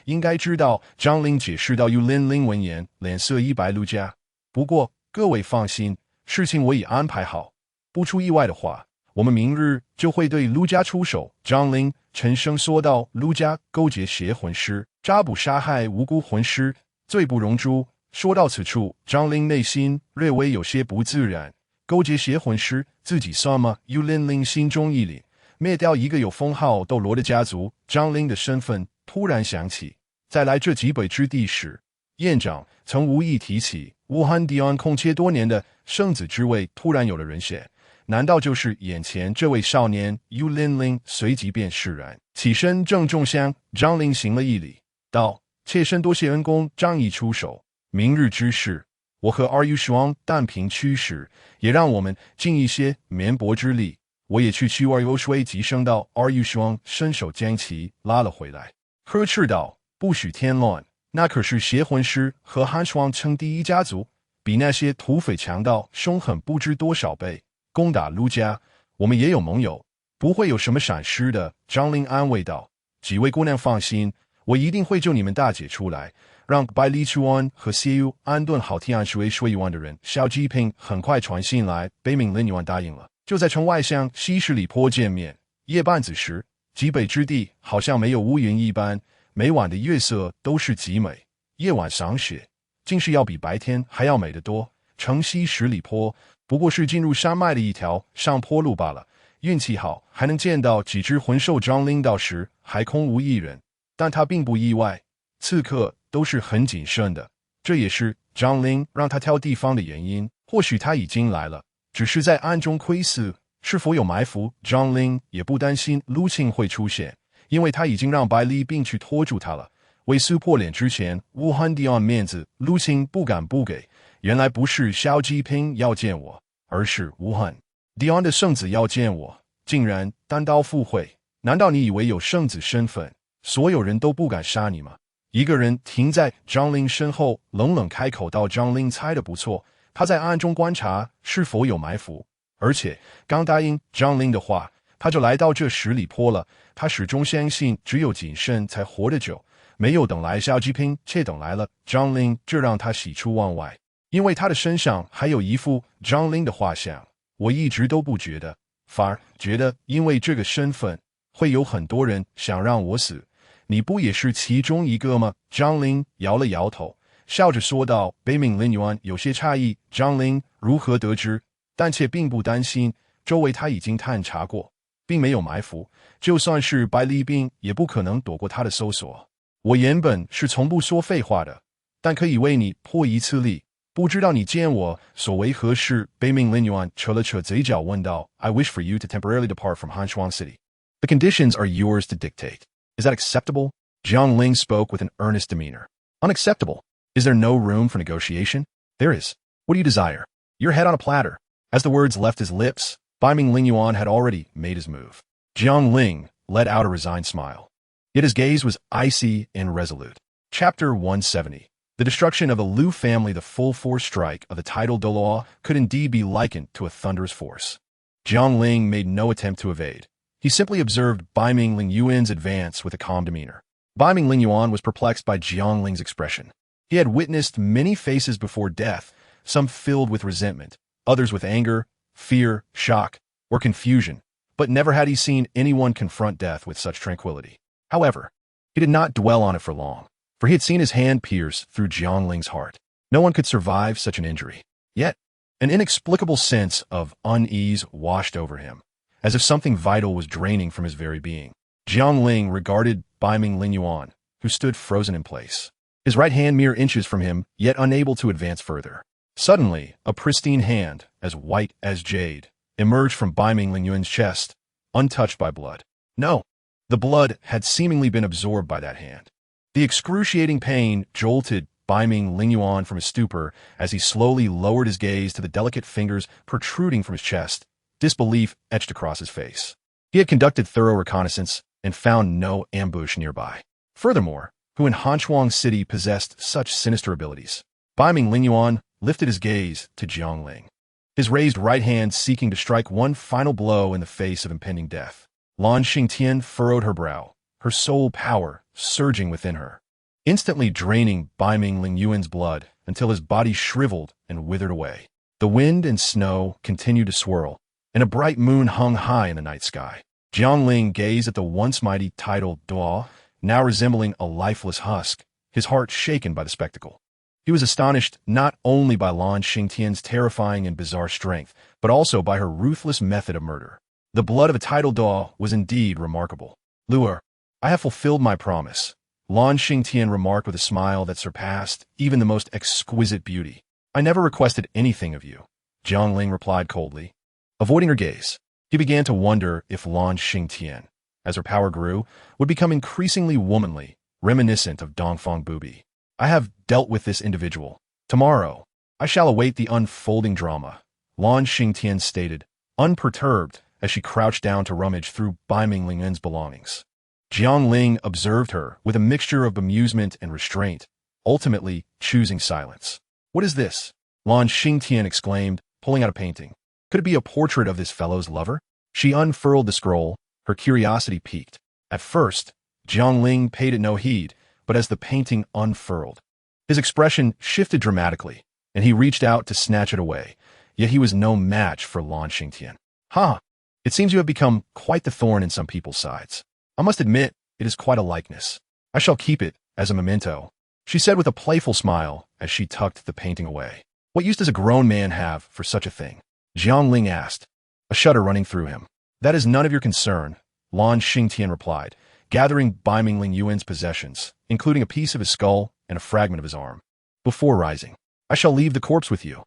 应该知道。张灵解释道。灵闻言脸色一白，陆家，不过各位放心，事情我已安排好，不出意外的话，我们明日就会对陆家出手。张灵沉声说道。陆家勾结邪魂师，抓捕杀害无辜魂师，罪不容诛。说到此处，张灵内心略微有些不自然。勾结邪魂师，自己算吗？灵心中一凛，灭掉一个有封号斗罗的家族，张灵的身份突然想起，在来这极北之地时，院长曾无意提起武汉迪安空缺多年的圣子之位，突然有了人选，难道就是眼前这位少年？灵随即便释然，起身正中向张灵行了一礼，道：“妾身多谢恩公仗义出手，明日之事，我和RU双但凭驱使，也让我们尽一些绵薄之力。”我也去RU 水急声道。RU 双伸手将其拉了回来，呵斥道：“不许添乱，那可是邪魂师和汉双城第一家族，比那些土匪强盗凶狠不知多少倍。攻打陆家，我们也有盟友，不会有什么闪失的。”张灵安慰道：“几位姑娘放心，我一定会救你们大姐出来，让百里出安和谢优安顿好提案水1万的人。”萧吉平很快传信来，北冥灵女王答应了，就在城外向西十里坡见面。夜半子时，极北之地好像没有乌云一般，每晚的月色都是极美。夜晚赏雪，竟是要比白天还要美得多。城西十里坡不过是进入山脉的一条上坡路罢了，运气好还能见到几只魂兽。张灵到时还空无一人，但他并不意外，刺客都是很谨慎的，这也是张灵让他挑地方的原因。或许他已经来了，只是在暗中窥伺，是否有埋伏？张灵也不担心陆庆会出现，因为他已经让白丽并去拖住他了。为撕破脸之前，武汉迪安面子，陆庆不敢不给。原来不是萧吉平要见我，而是武汉迪安的圣子要见我，竟然单刀赴会。难道你以为有圣子身份，所有人都不敢杀你吗？一个人停在张灵身后，冷冷开口道。张灵猜得不错，他在暗中观察是否有埋伏，而且刚答应张灵的话，他就来到这十里坡了。他始终相信只有谨慎才活得久，没有等来萧吉平，却等来了张灵，这让他喜出望外。因为他的身上还有一幅张灵的画像，我一直都不觉得，反而觉得因为这个身份，会有很多人想让我死，你不也是其中一个吗？张灵摇了摇头，笑着说道。北冥灵yuan有些诧异张灵如何得知，但却并不担心，周围他已经探查过，并没有埋伏，就算是白利兵也不可能躲过他的搜索。我原本是从不说废话的，但可以为你破一次例。不知道你见我所为何事？北冥灵yuan扯了扯嘴角问道。I wish for you to temporarily depart from Hanchuang City. The conditions are yours to dictate. Is that acceptable? Jiang Ling spoke with an earnest demeanor. Unacceptable. Is there no room for negotiation? There is. What do you desire? Your head on a platter. As the words left his lips, Bai Ming Lingyuan had already made his move. Jiang Ling let out a resigned smile. Yet his gaze was icy and resolute. Chapter 170. The destruction of the Liu family. The full force strike of the tidal Douluo could indeed be likened to a thunderous force. Jiang Ling made no attempt to evade. He simply observed Bai Ming Lingyuan's advance with a calm demeanor. Bai Ming Lingyuan was perplexed by Jiang Ling's expression. He had witnessed many faces before death, some filled with resentment, others with anger, fear, shock, or confusion, but never had he seen anyone confront death with such tranquility. However, he did not dwell on it for long, for he had seen his hand pierce through Jiang Ling's heart. No one could survive such an injury. Yet, an inexplicable sense of unease washed over him, as if something vital was draining from his very being. Jiang Ling regarded Bai Ming Lingyuan, who stood frozen in place, his right hand mere inches from him, yet unable to advance further. Suddenly, a pristine hand, as white as jade, emerged from Bai Ming Lingyuan's chest, untouched by blood. No, the blood had seemingly been absorbed by that hand. The excruciating pain jolted Bai Ming Lingyuan from his stupor as he slowly lowered his gaze to the delicate fingers protruding from his chest, disbelief etched across his face. He had conducted thorough reconnaissance and found no ambush nearby. Furthermore, who in Hanchuang City possessed such sinister abilities? Bai Ming Lingyuan lifted his gaze to Jiang Ling, his raised right hand seeking to strike one final blow in the face of impending death. Lan Xingtian furrowed her brow, her soul power surging within her, instantly draining Bai Ming Lingyuan's blood until his body shriveled and withered away. The wind and snow continued to swirl, and a bright moon hung high in the night sky. Jiang Ling gazed at the once mighty tidal Douluo, now resembling a lifeless husk, his heart shaken by the spectacle. He was astonished not only by Lan Xingtian's terrifying and bizarre strength, but also by her ruthless method of murder. The blood of a tidal Douluo was indeed remarkable. Luer, I have fulfilled my promise, Lan Xingtian remarked with a smile that surpassed even the most exquisite beauty. I never requested anything of you, Jiang Ling replied coldly. Avoiding her gaze, he began to wonder if Lan Xingtian, as her power grew, would become increasingly womanly, reminiscent of Dongfang Bubi. I have dealt with this individual. Tomorrow, I shall await the unfolding drama, Lan Xingtian stated, unperturbed as she crouched down to rummage through Bai Ming Lingyuan's belongings. Jiang Ling observed her with a mixture of bemusement and restraint, ultimately choosing silence. What is this? Lan Xingtian exclaimed, pulling out a painting. Could it be a portrait of this fellow's lover? She unfurled the scroll, her curiosity piqued. At first, Jiang Ling paid it no heed, but as the painting unfurled, his expression shifted dramatically, and he reached out to snatch it away, yet he was no match for Lan Xingtian. Ha! It seems you have become quite the thorn in some people's sides. I must admit, it is quite a likeness. I shall keep it as a memento, she said with a playful smile as she tucked the painting away. What use does a grown man have for such a thing? Jiang Ling asked, a shudder running through him. That is none of your concern, Lan Xingtian replied, gathering Bai Ming Lingyuan's possessions, including a piece of his skull and a fragment of his arm. Before rising, I shall leave the corpse with you.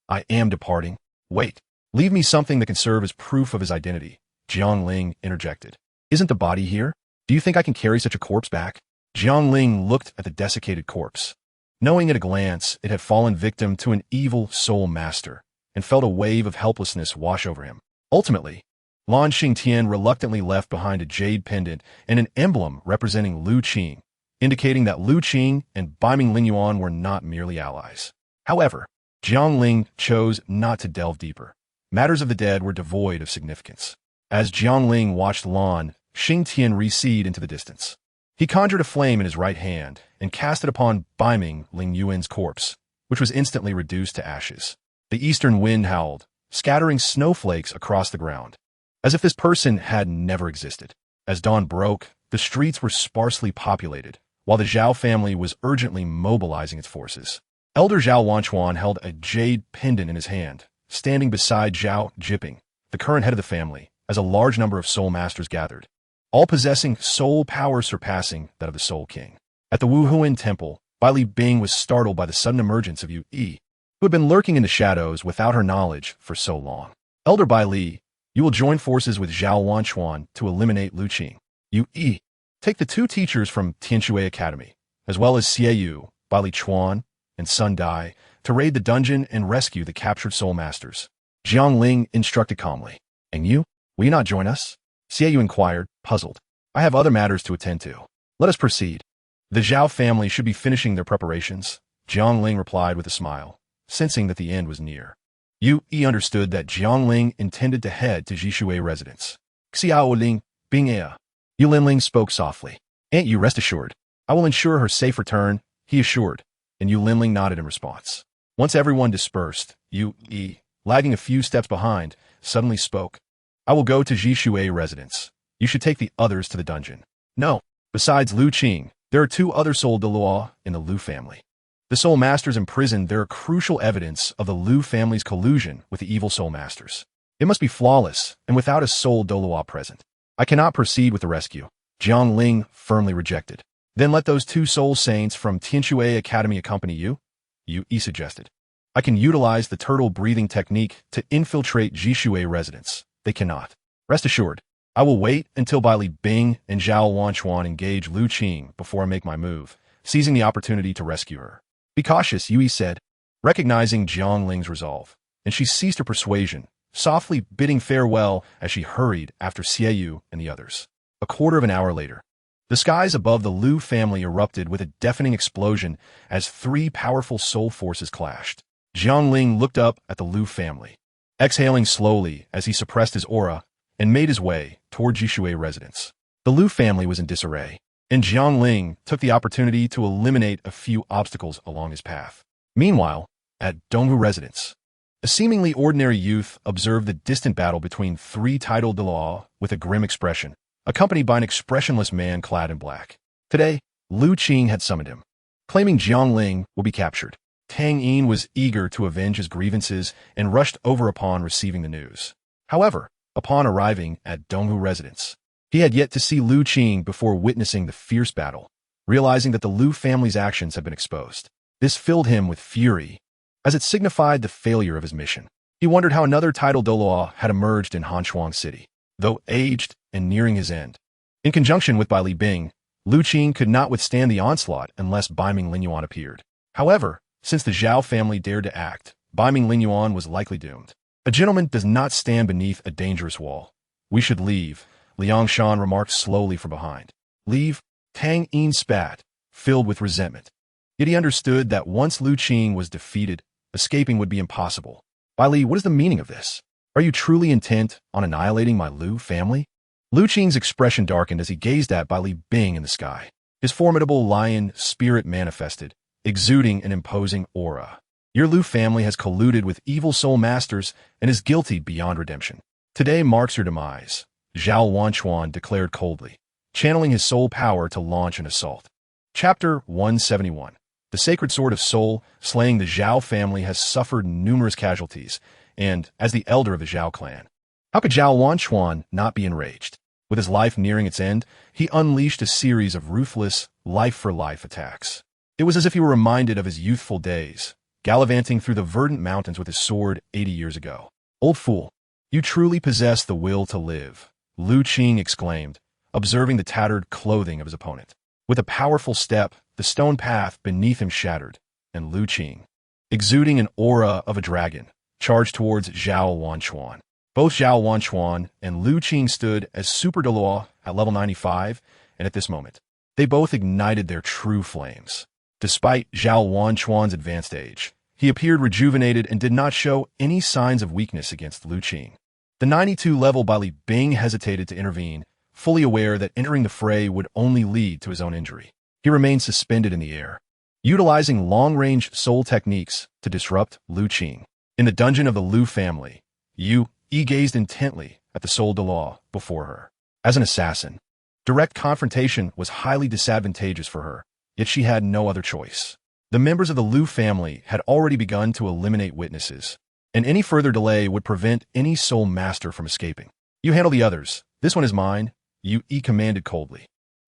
I am departing. Wait, leave me something that can serve as proof of his identity, Jiang Ling interjected. Isn't the body here? Do you think I can carry such a corpse back? Jiang Ling looked at the desiccated corpse, knowing at a glance it had fallen victim to an evil soul master, and felt a wave of helplessness wash over him. Ultimately, Lan Xingtian reluctantly left behind a jade pendant and an emblem representing Lu Qing, indicating that Lu Qing and Bai Ming Lingyuan were not merely allies. However, Jiang Ling chose not to delve deeper. Matters of the dead were devoid of significance. As Jiang Ling watched Lan Xingtian recede into the distance, he conjured a flame in his right hand and cast it upon Bai Ming Lingyuan's corpse, which was instantly reduced to ashes. The eastern wind howled, scattering snowflakes across the ground, as if this person had never existed. As dawn broke, the streets were sparsely populated, while the Zhao family was urgently mobilizing its forces. Elder Zhao Wanchuan held a jade pendant in his hand, standing beside Zhao Jiping, the current head of the family, as a large number of soul masters gathered, all possessing soul power surpassing that of the Soul King. At the Wuhuan Temple, Bai Li Bing was startled by the sudden emergence of Yu Yi, who had been lurking in the shadows without her knowledge for so long. Elder Bai Li, you will join forces with Zhao Wanchuan to eliminate Lu Qing. Yu Yi, take the 2 teachers from Tianshui Academy, as well as Xie Yu, Bai Li Chuan, and Sun Dai, to raid the dungeon and rescue the captured soul masters. Jiang Ling instructed calmly. And you? Will you not join us? Xie Yu inquired, puzzled. I have other matters to attend to. Let us proceed. The Zhao family should be finishing their preparations, Jiang Ling replied with a smile, sensing that the end was near. Yu Yi understood that Jiang Ling intended to head to Jishui residence. Xiao Ling, Bing Ea. Yu Linling spoke softly. Aunt Yu, rest assured. I will ensure her safe return, he assured, and Yu Linling nodded in response. Once everyone dispersed, Yu Yi, lagging a few steps behind, suddenly spoke. I will go to Jishui residence. You should take the others to the dungeon. No. Besides Lu Qing, there are 2 other soul Douluo in the Lu family. The soul masters imprisoned there are crucial evidence of the Lu family's collusion with the evil soul masters. It must be flawless and without a soul Douluo present. I cannot proceed with the rescue. Jiang Ling firmly rejected. Then let those 2 soul saints from Tianshui Academy accompany you, Yu Yi suggested. I can utilize the turtle breathing technique to infiltrate Jishui residence. They cannot. Rest assured, I will wait until Bai Li Bing and Zhao Wanchuan engage Lu Qing before I make my move, seizing the opportunity to rescue her. Be cautious, Yu Yi said, recognizing Jiang Ling's resolve, and she ceased her persuasion, softly bidding farewell as she hurried after Xie Yu and the others. A quarter of an hour later, the skies above the Lu family erupted with a deafening explosion as 3 powerful soul forces clashed. Jiang Ling looked up at the Lu family, exhaling slowly as he suppressed his aura and made his way toward Jishui residence. The Lu family was in disarray, and Jiang Ling took the opportunity to eliminate a few obstacles along his path. Meanwhile, at Donghu residence, a seemingly ordinary youth observed the distant battle between 3 titled Douluo with a grim expression, accompanied by an expressionless man clad in black. Today, Lu Qing had summoned him, claiming Jiang Ling will be captured. Tang Yin was eager to avenge his grievances and rushed over upon receiving the news. However, upon arriving at Donghu residence, he had yet to see Lu Qing before witnessing the fierce battle, realizing that the Lu family's actions had been exposed. This filled him with fury, as it signified the failure of his mission. He wondered how another titled Douluo had emerged in Hanchuang City, though aged and nearing his end. In conjunction with Bai Li Bing, Lu Qing could not withstand the onslaught unless Bai Ming Linyuan appeared. However, since the Zhao family dared to act, Bai Ming Linyuan was likely doomed. A gentleman does not stand beneath a dangerous wall. We should leave, Liang Shan remarked slowly from behind. Leave? Tang Yin spat, filled with resentment. Yet he understood that once Lu Qing was defeated, escaping would be impossible. Bai Li, what is the meaning of this? Are you truly intent on annihilating my Lu family? Lu Qing's expression darkened as he gazed at Bai Li Bing in the sky. His formidable lion spirit manifested, exuding an imposing aura. Your Lu family has colluded with evil soul masters and is guilty beyond redemption. Today marks your demise, Zhao Wanchuan declared coldly, channeling his soul power to launch an assault. Chapter 171. The Sacred Sword of Soul, slaying the Zhao family, has suffered numerous casualties, and, as the elder of the Zhao clan, how could Zhao Wanchuan not be enraged? With his life nearing its end, he unleashed a series of ruthless, life-for-life attacks. It was as if he were reminded of his youthful days, gallivanting through the verdant mountains with his sword 80 years ago. Old fool, you truly possess the will to live, Lu Qing exclaimed, observing the tattered clothing of his opponent. With a powerful step, the stone path beneath him shattered, and Lu Qing, exuding an aura of a dragon, charged towards Zhao Wanchuan. Both Zhao Wanchuan and Lu Qing stood as Super Douluo at level 95, and at this moment, they both ignited their true flames. Despite Zhao Wanchuan's advanced age, he appeared rejuvenated and did not show any signs of weakness against Lu Qing. The 92-level Bai Li Bing hesitated to intervene, fully aware that entering the fray would only lead to his own injury. He remained suspended in the air, utilizing long-range soul techniques to disrupt Lu Qing. In the dungeon of the Lu family, Yu Yi gazed intently at the soul Douluo before her. As an assassin, Direct confrontation was highly disadvantageous for her, yet she had no other choice. The members of the Liu family had already begun to eliminate witnesses, and any further delay would prevent any Soul Master from escaping. You handle the others. This one is mine, Yu Yi commanded coldly.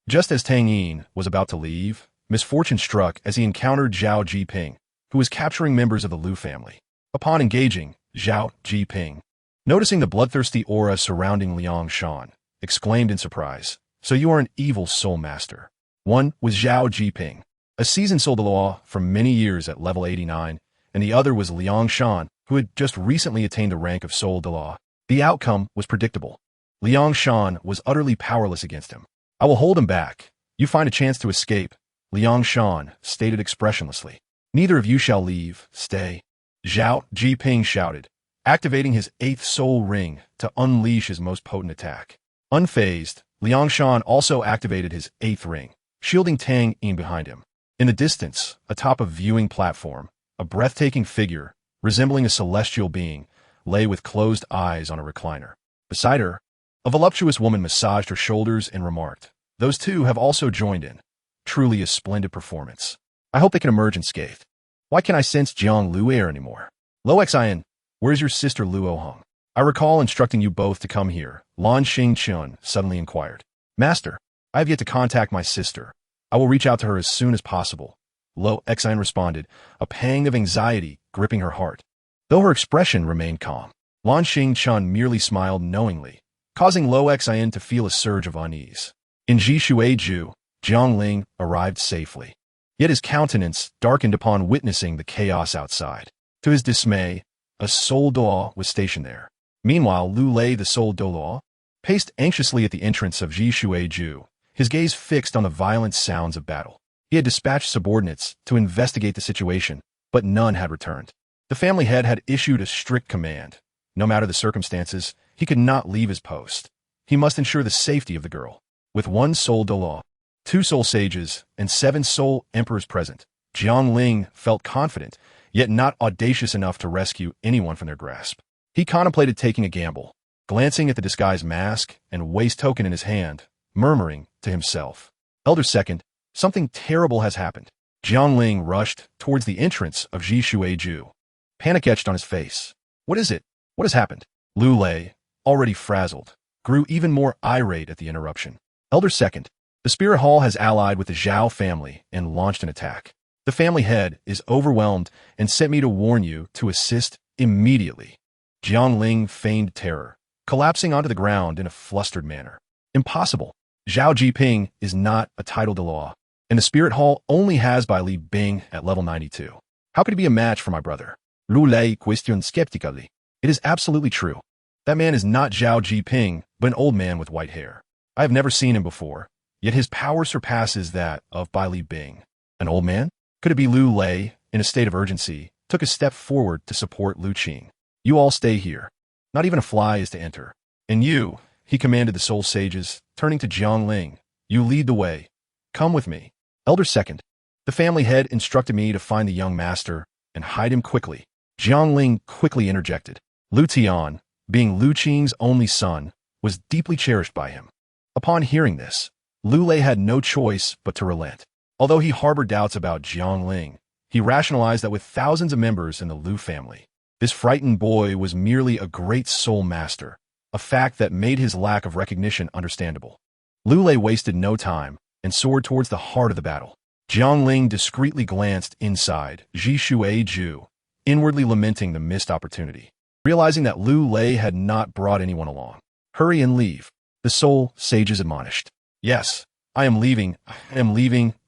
Just as Tang Yin was about to leave, misfortune struck as he encountered Zhao Jiping, who was capturing members of the Liu family. Upon engaging, Zhao Jiping, noticing the bloodthirsty aura surrounding Liang Shan, exclaimed in surprise, "So you are an evil Soul Master." One was Zhao Jiping, a seasoned Soul Douluo from many years at level 89, and the other was Liang Shan, who had just recently attained the rank of Soul Douluo. The outcome was predictable. Liang Shan was utterly powerless against him. "I will hold him back. You find a chance to escape," Liang Shan stated expressionlessly. "Neither of you shall leave. Stay." Zhao Jiping shouted, activating his 8th soul ring to unleash his most potent attack. Unfazed, Liang Shan also activated his 8th ring, shielding Tang Yin behind him. In the distance, atop a viewing platform, a breathtaking figure, resembling a celestial being, lay with closed eyes on a recliner. Beside her, a voluptuous woman massaged her shoulders and remarked, "Those two have also joined in. Truly a splendid performance. I hope they can emerge unscathed. Why can't I sense Jiang Lu air anymore? Lo Xian, where's your sister Luo Hong? I recall instructing you both to come here," Lan Xingchun suddenly inquired. "Master, I have yet to contact my sister. I will reach out to her as soon as possible," Lo Xian responded, a pang of anxiety gripping her heart. Though her expression remained calm, Lan Xingchun merely smiled knowingly, causing Lo Xian to feel a surge of unease. In Jishueju, Jiang Ling arrived safely. Yet his countenance darkened upon witnessing the chaos outside. To his dismay, a Soul Douluo was stationed there. Meanwhile, Lu Lei, the Soul Douluo, paced anxiously at the entrance of Jishueju, his gaze fixed on the violent sounds of battle. He had dispatched subordinates to investigate the situation, but none had returned. The family head had issued a strict command. No matter the circumstances, he could not leave his post. He must ensure the safety of the girl. With 1 Soul Douluo, 2 Soul Sages, and 7 Soul Emperors present, Jiang Ling felt confident, yet not audacious enough to rescue anyone from their grasp. He contemplated taking a gamble, glancing at the disguise mask and waist token in his hand, murmuring to himself, "Elder Second, something terrible has happened." Jiang Ling rushed towards the entrance of Jishueju, panic etched on his face. "What is it? What has happened?" Lu Lei, already frazzled, grew even more irate at the interruption. "Elder Second, the Spirit Hall has allied with the Zhao family and launched an attack. The family head is overwhelmed and sent me to warn you to assist immediately." Jiang Ling feigned terror, collapsing onto the ground in a flustered manner. "Impossible. Zhao Jiping is not a title Douluo, and the Spirit Hall only has Bai Li Bing at level 92. How could he be a match for my brother?" Lu Lei questioned skeptically. "It is absolutely true. That man is not Zhao Jiping, but an old man with white hair. I have never seen him before, yet his power surpasses that of Bai Li Bing." "An old man?" Could it be? Lu Lei, in a state of urgency, took a step forward to support Lu Qing. "You all stay here. Not even a fly is to enter. And you," he commanded the Soul Sages, turning to Jiang Ling, "you lead the way. Come with me." "Elder Second, the family head instructed me to find the young master and hide him quickly." Jiang Ling quickly interjected. Lu Tian, being Lu Qing's only son, was deeply cherished by him. Upon hearing this, Lu Lei had no choice but to relent. Although he harbored doubts about Jiang Ling, he rationalized that with thousands of members in the Lu family, this frightened boy was merely a great soul master, a fact that made his lack of recognition understandable. Lu Lei wasted no time and soared towards the heart of the battle. Jiang Ling discreetly glanced inside Jishueju, inwardly lamenting the missed opportunity. Realizing that Lu Lei had not brought anyone along. "Hurry and leave," the Soul Sages admonished. "Yes, I am leaving,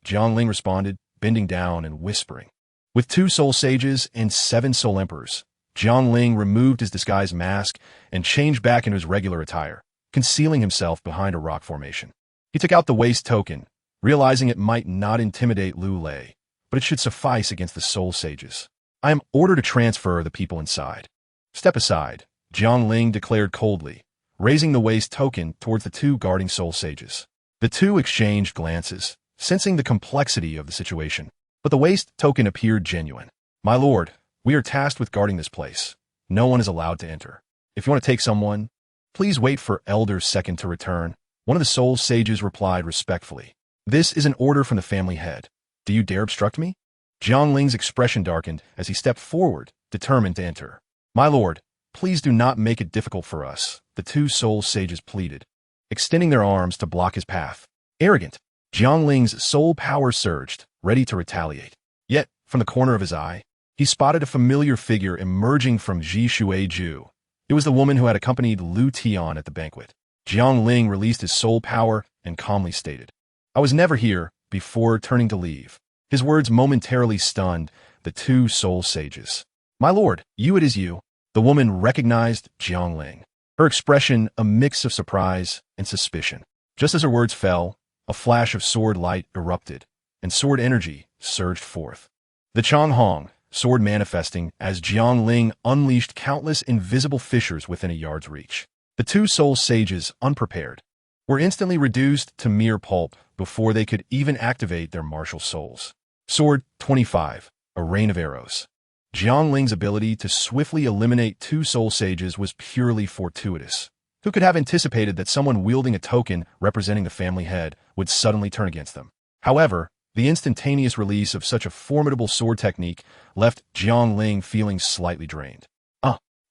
Jiang Ling responded, bending down and whispering. With 2 Soul Sages and 7 Soul Emperors, Jiang Ling removed his disguise mask and changed back into his regular attire, concealing himself behind a rock formation. He took out the waist token, realizing it might not intimidate Lu Lei, but it should suffice against the Soul Sages. "I am ordered to transfer the people inside." "Step aside," Jiang Ling declared coldly, raising the waist token towards the 2 guarding Soul Sages. The 2 exchanged glances, sensing the complexity of the situation, but the waist token appeared genuine. "My lord, we are tasked with guarding this place. No one is allowed to enter. If you want to take someone, please wait for Elder Second to return," One of the soul sages replied respectfully. This is an order from the family head. Do you dare obstruct me? Jiangling's expression darkened as he stepped forward, determined to enter. My lord, please do not make it difficult for us, the two soul sages pleaded, extending their arms to block his path. Arrogant. Jiangling's soul power surged, ready to retaliate. Yet, from the corner of his eye, he spotted a familiar figure emerging from Zhishuiju. It was the woman who had accompanied Lu Tian at the banquet. Jiangling released his soul power and calmly stated, I was never here, before turning to leave. His words momentarily stunned the two soul sages. My lord, it is you. The woman recognized Jiangling. Her expression a mix of surprise and suspicion. Just as her words fell, a flash of sword light erupted, and sword energy surged forth. The Changhong, sword manifesting as Jiangling unleashed countless invisible fissures within a yard's reach. The two soul sages, unprepared, were instantly reduced to mere pulp before they could even activate their martial souls. Sword 25, a rain of arrows. Jiangling's ability to swiftly eliminate two soul sages was purely fortuitous. Who could have anticipated that someone wielding a token representing the family head would suddenly turn against them? However, the instantaneous release of such a formidable sword technique left Jiangling feeling slightly drained.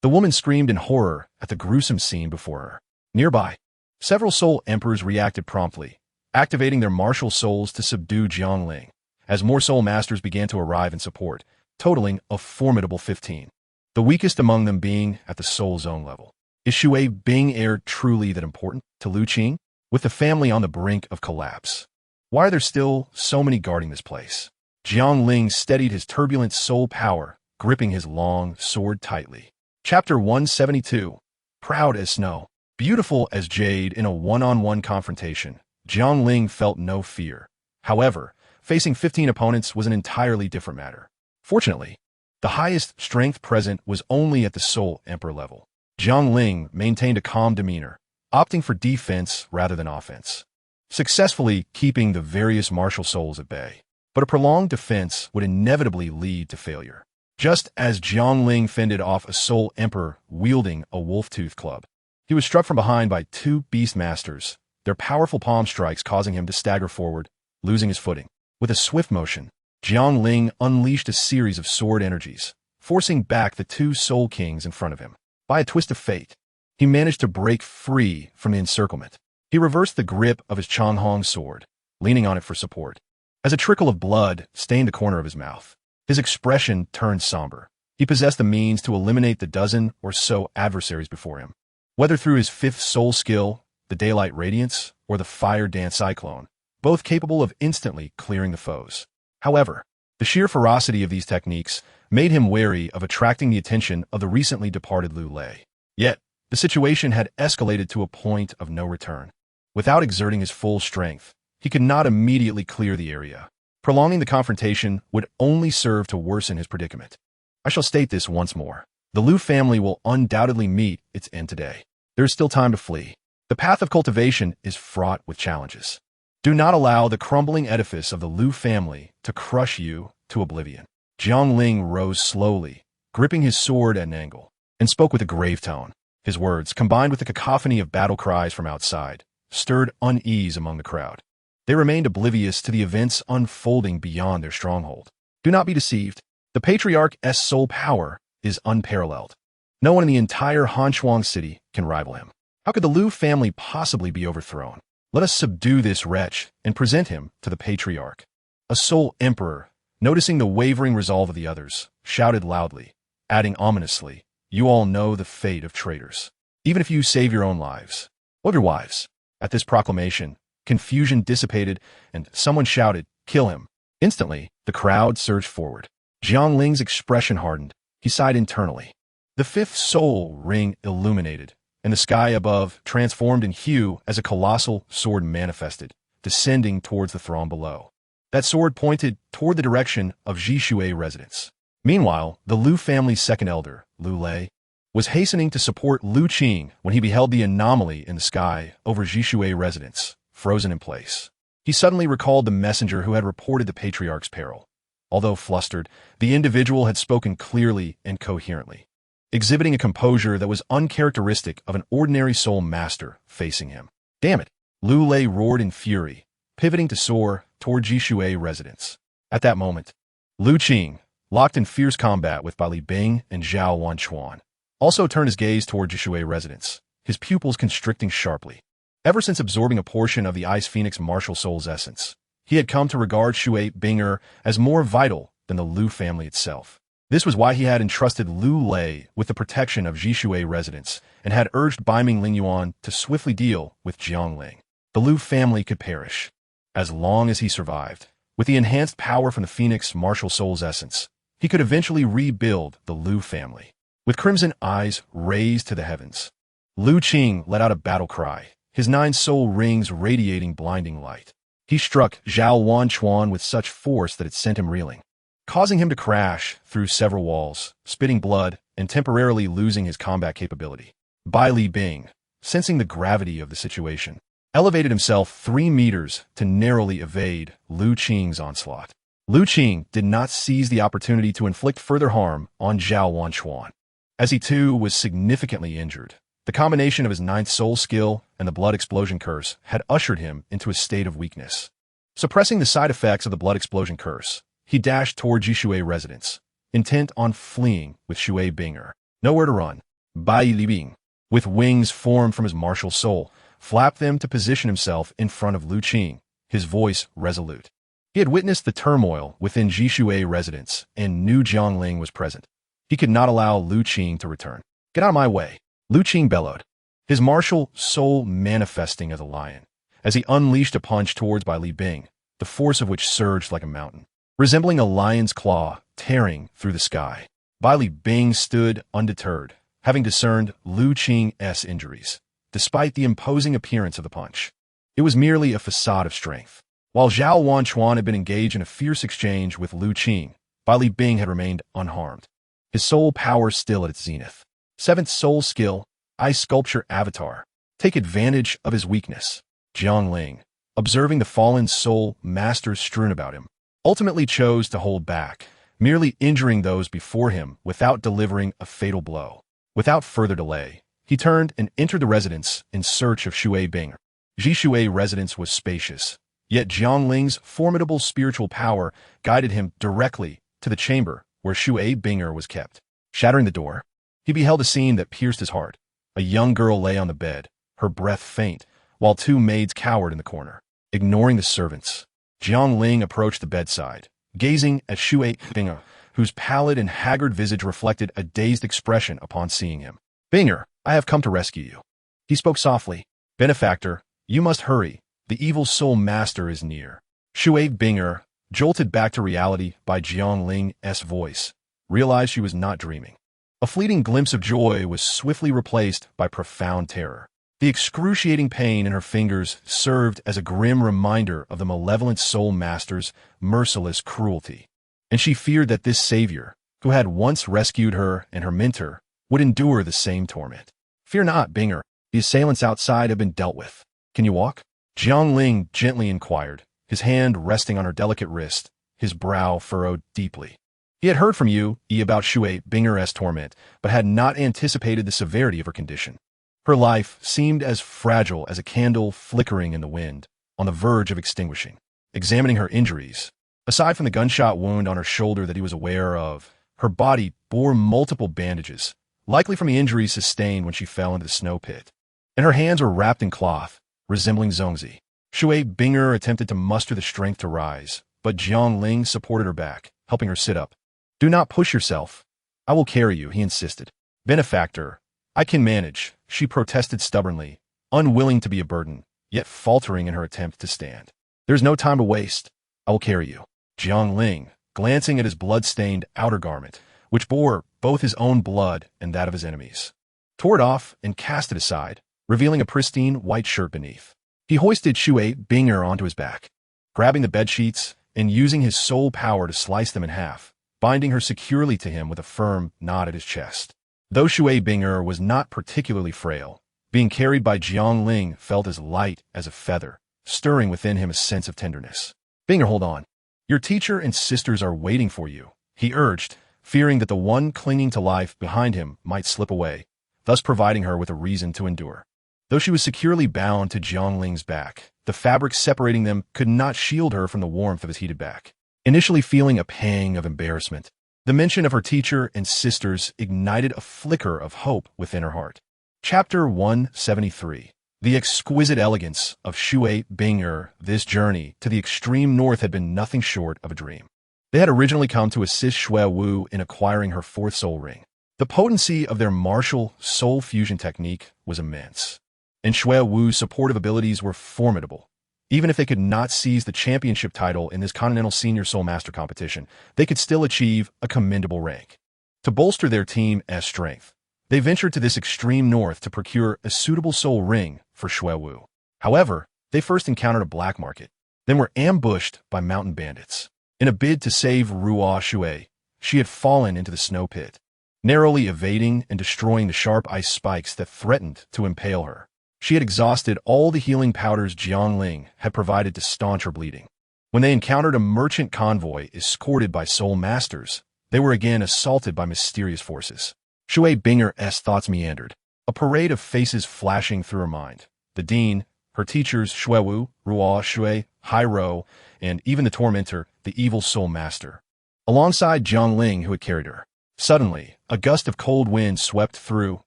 The woman screamed in horror at the gruesome scene before her. Nearby, several soul emperors reacted promptly, activating their martial souls to subdue Jiangling, as more soul masters began to arrive in support, totaling a formidable 15. The weakest among them being at the soul zone level. Is Shui Bing Air truly that important to Lu Qing? With the family on the brink of collapse, why are there still so many guarding this place? Jiangling steadied his turbulent soul power, gripping his long sword tightly. Chapter 172. Proud as snow. Beautiful as jade in a one-on-one confrontation, Jiangling felt no fear. However, facing 15 opponents was an entirely different matter. Fortunately, the highest strength present was only at the Soul Emperor level. Jiangling maintained a calm demeanor, opting for defense rather than offense, successfully keeping the various martial souls at bay. But a prolonged defense would inevitably lead to failure. Just as Jiangling fended off a Soul Emperor wielding a wolf-tooth club, he was struck from behind by two beast masters, their powerful palm strikes causing him to stagger forward, losing his footing. With a swift motion, Jiangling unleashed a series of sword energies, forcing back the two Soul Kings in front of him. By a twist of fate, he managed to break free from the encirclement. He reversed the grip of his Changhong sword, leaning on it for support. As a trickle of blood stained the corner of his mouth, his expression turned somber. He possessed the means to eliminate the dozen or so adversaries before him. Whether through his fifth soul skill, the Daylight Radiance, or the Fire Dance Cyclone, both capable of instantly clearing the foes. However, the sheer ferocity of these techniques made him wary of attracting the attention of the recently departed Lu Lei. Yet, the situation had escalated to a point of no return. Without exerting his full strength, he could not immediately clear the area. Prolonging the confrontation would only serve to worsen his predicament. I shall state this once more. The Lu family will undoubtedly meet its end today. There is still time to flee. The path of cultivation is fraught with challenges. Do not allow the crumbling edifice of the Lu family to crush you to oblivion. Jiangling rose slowly, gripping his sword at an angle, and spoke with a grave tone. His words, combined with the cacophony of battle cries from outside, stirred unease among the crowd. They remained oblivious to the events unfolding beyond their stronghold. Do not be deceived. The Patriarch's soul power is unparalleled. No one in the entire Hanshuang city can rival him. How could the Lu family possibly be overthrown? Let us subdue this wretch and present him to the Patriarch. A Soul Emperor, noticing the wavering resolve of the others, shouted loudly, adding ominously, You all know the fate of traitors. Even if you save your own lives. What of your wives? At this proclamation, confusion dissipated, and someone shouted, Kill him. Instantly, the crowd surged forward. Jiangling's expression hardened. He sighed internally. The fifth soul ring illuminated, and the sky above transformed in hue as a colossal sword manifested, descending towards the throng below. That sword pointed toward the direction of Zhishui residence. Meanwhile, the Lu family's second elder, Lu Lei, was hastening to support Lu Qing when he beheld the anomaly in the sky over Zhishui residence, frozen in place. He suddenly recalled the messenger who had reported the Patriarch's peril. Although flustered, the individual had spoken clearly and coherently, exhibiting a composure that was uncharacteristic of an ordinary soul master facing him. Damn it! Lu Lei roared in fury, pivoting to soar toward Jishui residence. At that moment, Lu Qing, locked in fierce combat with Ba Li Bing and Zhao Wanchuan, also turned his gaze toward Jishui residence, his pupils constricting sharply. Ever since absorbing a portion of the Ice Phoenix martial soul's essence, he had come to regard Shui Binger as more vital than the Lu family itself. This was why he had entrusted Lu Lei with the protection of Jishui residence and had urged Baiming Lingyuan to swiftly deal with Jiangling. The Lu family could perish. As long as he survived, with the enhanced power from the Phoenix martial soul's essence, he could eventually rebuild the Lu family. With crimson eyes raised to the heavens, Lu Qing let out a battle cry, his 9 soul rings radiating blinding light. He struck Zhao Wanchuan with such force that it sent him reeling, causing him to crash through several walls, spitting blood and temporarily losing his combat capability. Bai Li Bing, sensing the gravity of the situation, elevated himself 3 meters to narrowly evade Lu Qing's onslaught. Lu Qing did not seize the opportunity to inflict further harm on Zhao Wanchuan, as he too was significantly injured. The combination of his 9th soul skill and the blood explosion curse had ushered him into a state of weakness. Suppressing the side effects of the blood explosion curse, he dashed toward Jishui residence, intent on fleeing with Shui Binger. Nowhere to run. Bai Li Bing, with wings formed from his martial soul, flapped them to position himself in front of Lu Qing, his voice resolute. He had witnessed the turmoil within Jishui residence and knew Jiangling was present. He could not allow Lu Qing to return. Get out of my way, Lu Qing bellowed, his martial soul manifesting as a lion, as he unleashed a punch towards Bai Li Bing, the force of which surged like a mountain, resembling a lion's claw tearing through the sky. Bai Li Bing stood undeterred, having discerned Lu Qing's injuries. Despite the imposing appearance of the punch, it was merely a facade of strength. While Zhao Wanchuan had been engaged in a fierce exchange with Lu Qing, Bai Li Bing had remained unharmed, his soul power still at its zenith. 7th soul skill, Ice Sculpture Avatar. Take advantage of his weakness. Jiangling, observing the fallen soul masters strewn about him, ultimately chose to hold back, merely injuring those before him without delivering a fatal blow. Without further delay, he turned and entered the residence in search of Shui Binger. Jishui residence was spacious, yet Jiangling's formidable spiritual power guided him directly to the chamber where Shui Binger was kept. Shattering the door, he beheld a scene that pierced his heart. A young girl lay on the bed, her breath faint, while 2 maids cowered in the corner. Ignoring the servants, Jiangling approached the bedside, gazing at Shui Binger, whose pallid and haggard visage reflected a dazed expression upon seeing him. Binger, I have come to rescue you. He spoke softly. Benefactor, you must hurry. The evil soul master is near. Shui Binger, jolted back to reality by Jiangling's voice, realized she was not dreaming. A fleeting glimpse of joy was swiftly replaced by profound terror. The excruciating pain in her fingers served as a grim reminder of the malevolent soul master's merciless cruelty, and she feared that this savior, who had once rescued her and her mentor, would endure the same torment. Fear not, Binger. The assailants outside have been dealt with. Can you walk? Jiangling gently inquired, his hand resting on her delicate wrist, his brow furrowed deeply. He had heard from you, about Shui Binger's torment, but had not anticipated the severity of her condition. Her life seemed as fragile as a candle flickering in the wind, on the verge of extinguishing. Examining her injuries, aside from the gunshot wound on her shoulder that he was aware of, her body bore multiple bandages, likely from the injuries sustained when she fell into the snow pit, and her hands were wrapped in cloth, resembling Zongzi. Shui Binger attempted to muster the strength to rise, but Jiangling supported her back, helping her sit up. Do not push yourself. I will carry you, he insisted. Benefactor, I can manage, she protested stubbornly, unwilling to be a burden, yet faltering in her attempt to stand. There's no time to waste. I will carry you. Jiangling, glancing at his blood-stained outer garment, which bore both his own blood and that of his enemies, tore it off and cast it aside, revealing a pristine white shirt beneath. He hoisted Shui Binger onto his back, grabbing the bedsheets and using his soul power to slice them in half, binding her securely to him with a firm knot at his chest. Though Shui Binger was not particularly frail, being carried by Jiangling felt as light as a feather, stirring within him a sense of tenderness. Binger, hold on. Your teacher and sisters are waiting for you, he urged, fearing that the one clinging to life behind him might slip away, thus providing her with a reason to endure. Though she was securely bound to Jiang Ling's back, the fabric separating them could not shield her from the warmth of his heated back. Initially feeling a pang of embarrassment, the mention of her teacher and sisters ignited a flicker of hope within her heart. Chapter 173. The exquisite elegance of Shui Bing'er. This journey to the extreme north had been nothing short of a dream. They had originally come to assist Shui Wu in acquiring her fourth soul ring. The potency of their martial soul fusion technique was immense, and Shui Wu's supportive abilities were formidable. Even if they could not seize the championship title in this Continental Senior Soul Master competition, they could still achieve a commendable rank. To bolster their team's strength, they ventured to this extreme north to procure a suitable soul ring for Shui Wu. However, they first encountered a black market, then were ambushed by mountain bandits. In a bid to save Ruo Shui, she had fallen into the snow pit, narrowly evading and destroying the sharp ice spikes that threatened to impale her. She had exhausted all the healing powders Jiang Ling had provided to staunch her bleeding. When they encountered a merchant convoy escorted by soul masters, they were again assaulted by mysterious forces. Shui Bing'er's thoughts meandered, a parade of faces flashing through her mind. The dean, her teachers Shui Wu, Ruo Shui, Hai Rou, and even the tormentor, the evil soul master, alongside Jiang Ling who had carried her. Suddenly, a gust of cold wind swept through,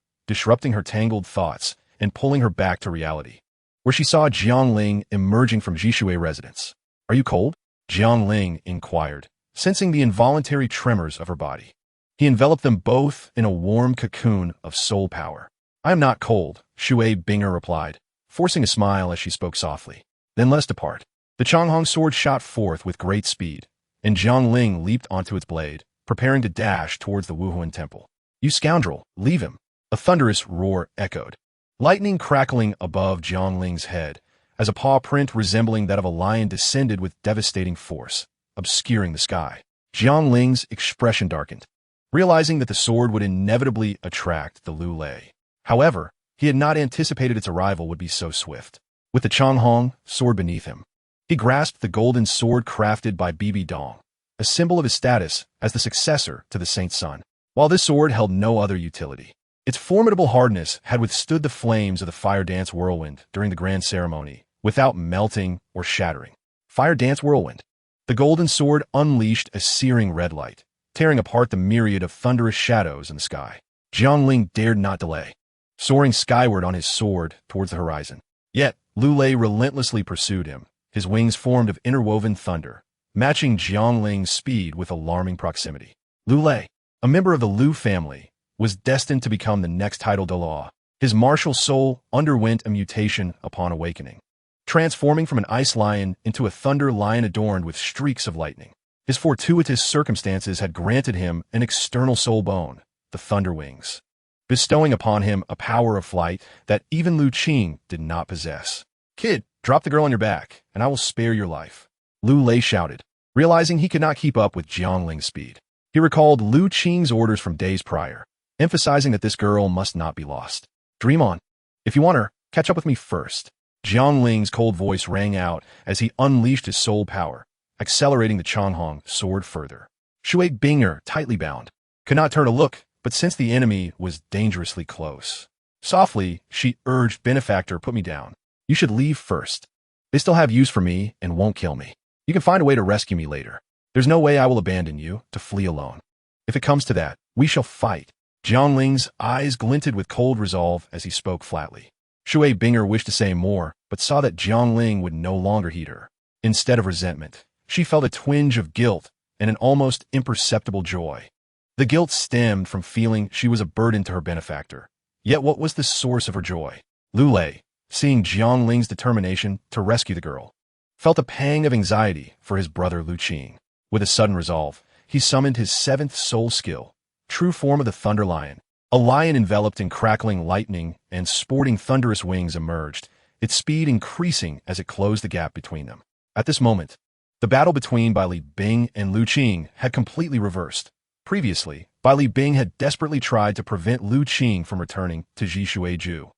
disrupting her tangled thoughts and pulling her back to reality, where she saw Jiang Ling emerging from Jishui residence. "Are you cold?" Jiang Ling inquired, sensing the involuntary tremors of her body. He enveloped them both in a warm cocoon of soul power. "I am not cold," Shui Bing'er replied, forcing a smile as she spoke softly. "Then let us depart." The Changhong sword shot forth with great speed, and Jiang Ling leaped onto its blade, preparing to dash towards the Wuhuan temple. "You scoundrel, leave him!" A thunderous roar echoed, lightning crackling above Jiang Ling's head as a paw print resembling that of a lion descended with devastating force, obscuring the sky. Jiang Ling's expression darkened, realizing that the sword would inevitably attract the Lu Lei. However, he had not anticipated its arrival would be so swift. With the Changhong sword beneath him, he grasped the golden sword crafted by Bibi Dong, a symbol of his status as the successor to the Saint Sun. While this sword held no other utility, its formidable hardness had withstood the flames of the Fire Dance Whirlwind during the grand ceremony without melting or shattering. Fire Dance Whirlwind. The golden sword unleashed a searing red light, tearing apart the myriad of thunderous shadows in the sky. Jiang Ling dared not delay, soaring skyward on his sword towards the horizon. Yet, Lu Lei relentlessly pursued him, his wings formed of interwoven thunder, matching Jiang Ling's speed with alarming proximity. Lu Lei, a member of the Lu family, was destined to become the next title Douluo. His martial soul underwent a mutation upon awakening, transforming from an ice lion into a thunder lion adorned with streaks of lightning. His fortuitous circumstances had granted him an external soul bone, the Thunder Wings, bestowing upon him a power of flight that even Lu Qing did not possess. "Kid, drop the girl on your back, and I will spare your life," Lu Lei shouted, realizing he could not keep up with Jiang Ling's speed. He recalled Lu Qing's orders from days prior, emphasizing that this girl must not be lost. "Dream on. If you want her, catch up with me first." Jiang Ling's cold voice rang out as he unleashed his soul power, accelerating the Changhong sword further. Shui Bing'er, tightly bound, could not turn to look, but since the enemy was dangerously close. Softly, she urged, "Benefactor, put me down. You should leave first. They still have use for me and won't kill me. You can find a way to rescue me later. There's no way I will abandon you to flee alone. If it comes to that, we shall fight." Jiang Ling's eyes glinted with cold resolve as he spoke flatly. Shui Bing'er wished to say more, but saw that Jiang Ling would no longer heed her. Instead of resentment, she felt a twinge of guilt and an almost imperceptible joy. The guilt stemmed from feeling she was a burden to her benefactor. Yet what was the source of her joy? Lu Lei, seeing Jiang Ling's determination to rescue the girl, felt a pang of anxiety for his brother Lu Qing. With a sudden resolve, he summoned his seventh soul skill, true form of the Thunder Lion. A lion enveloped in crackling lightning and sporting thunderous wings emerged, its speed increasing as it closed the gap between them. At this moment, the battle between Bai Li Bing and Lu Qing had completely reversed. Previously, Bai Li Bing had desperately tried to prevent Lu Qing from returning to Jishuiju.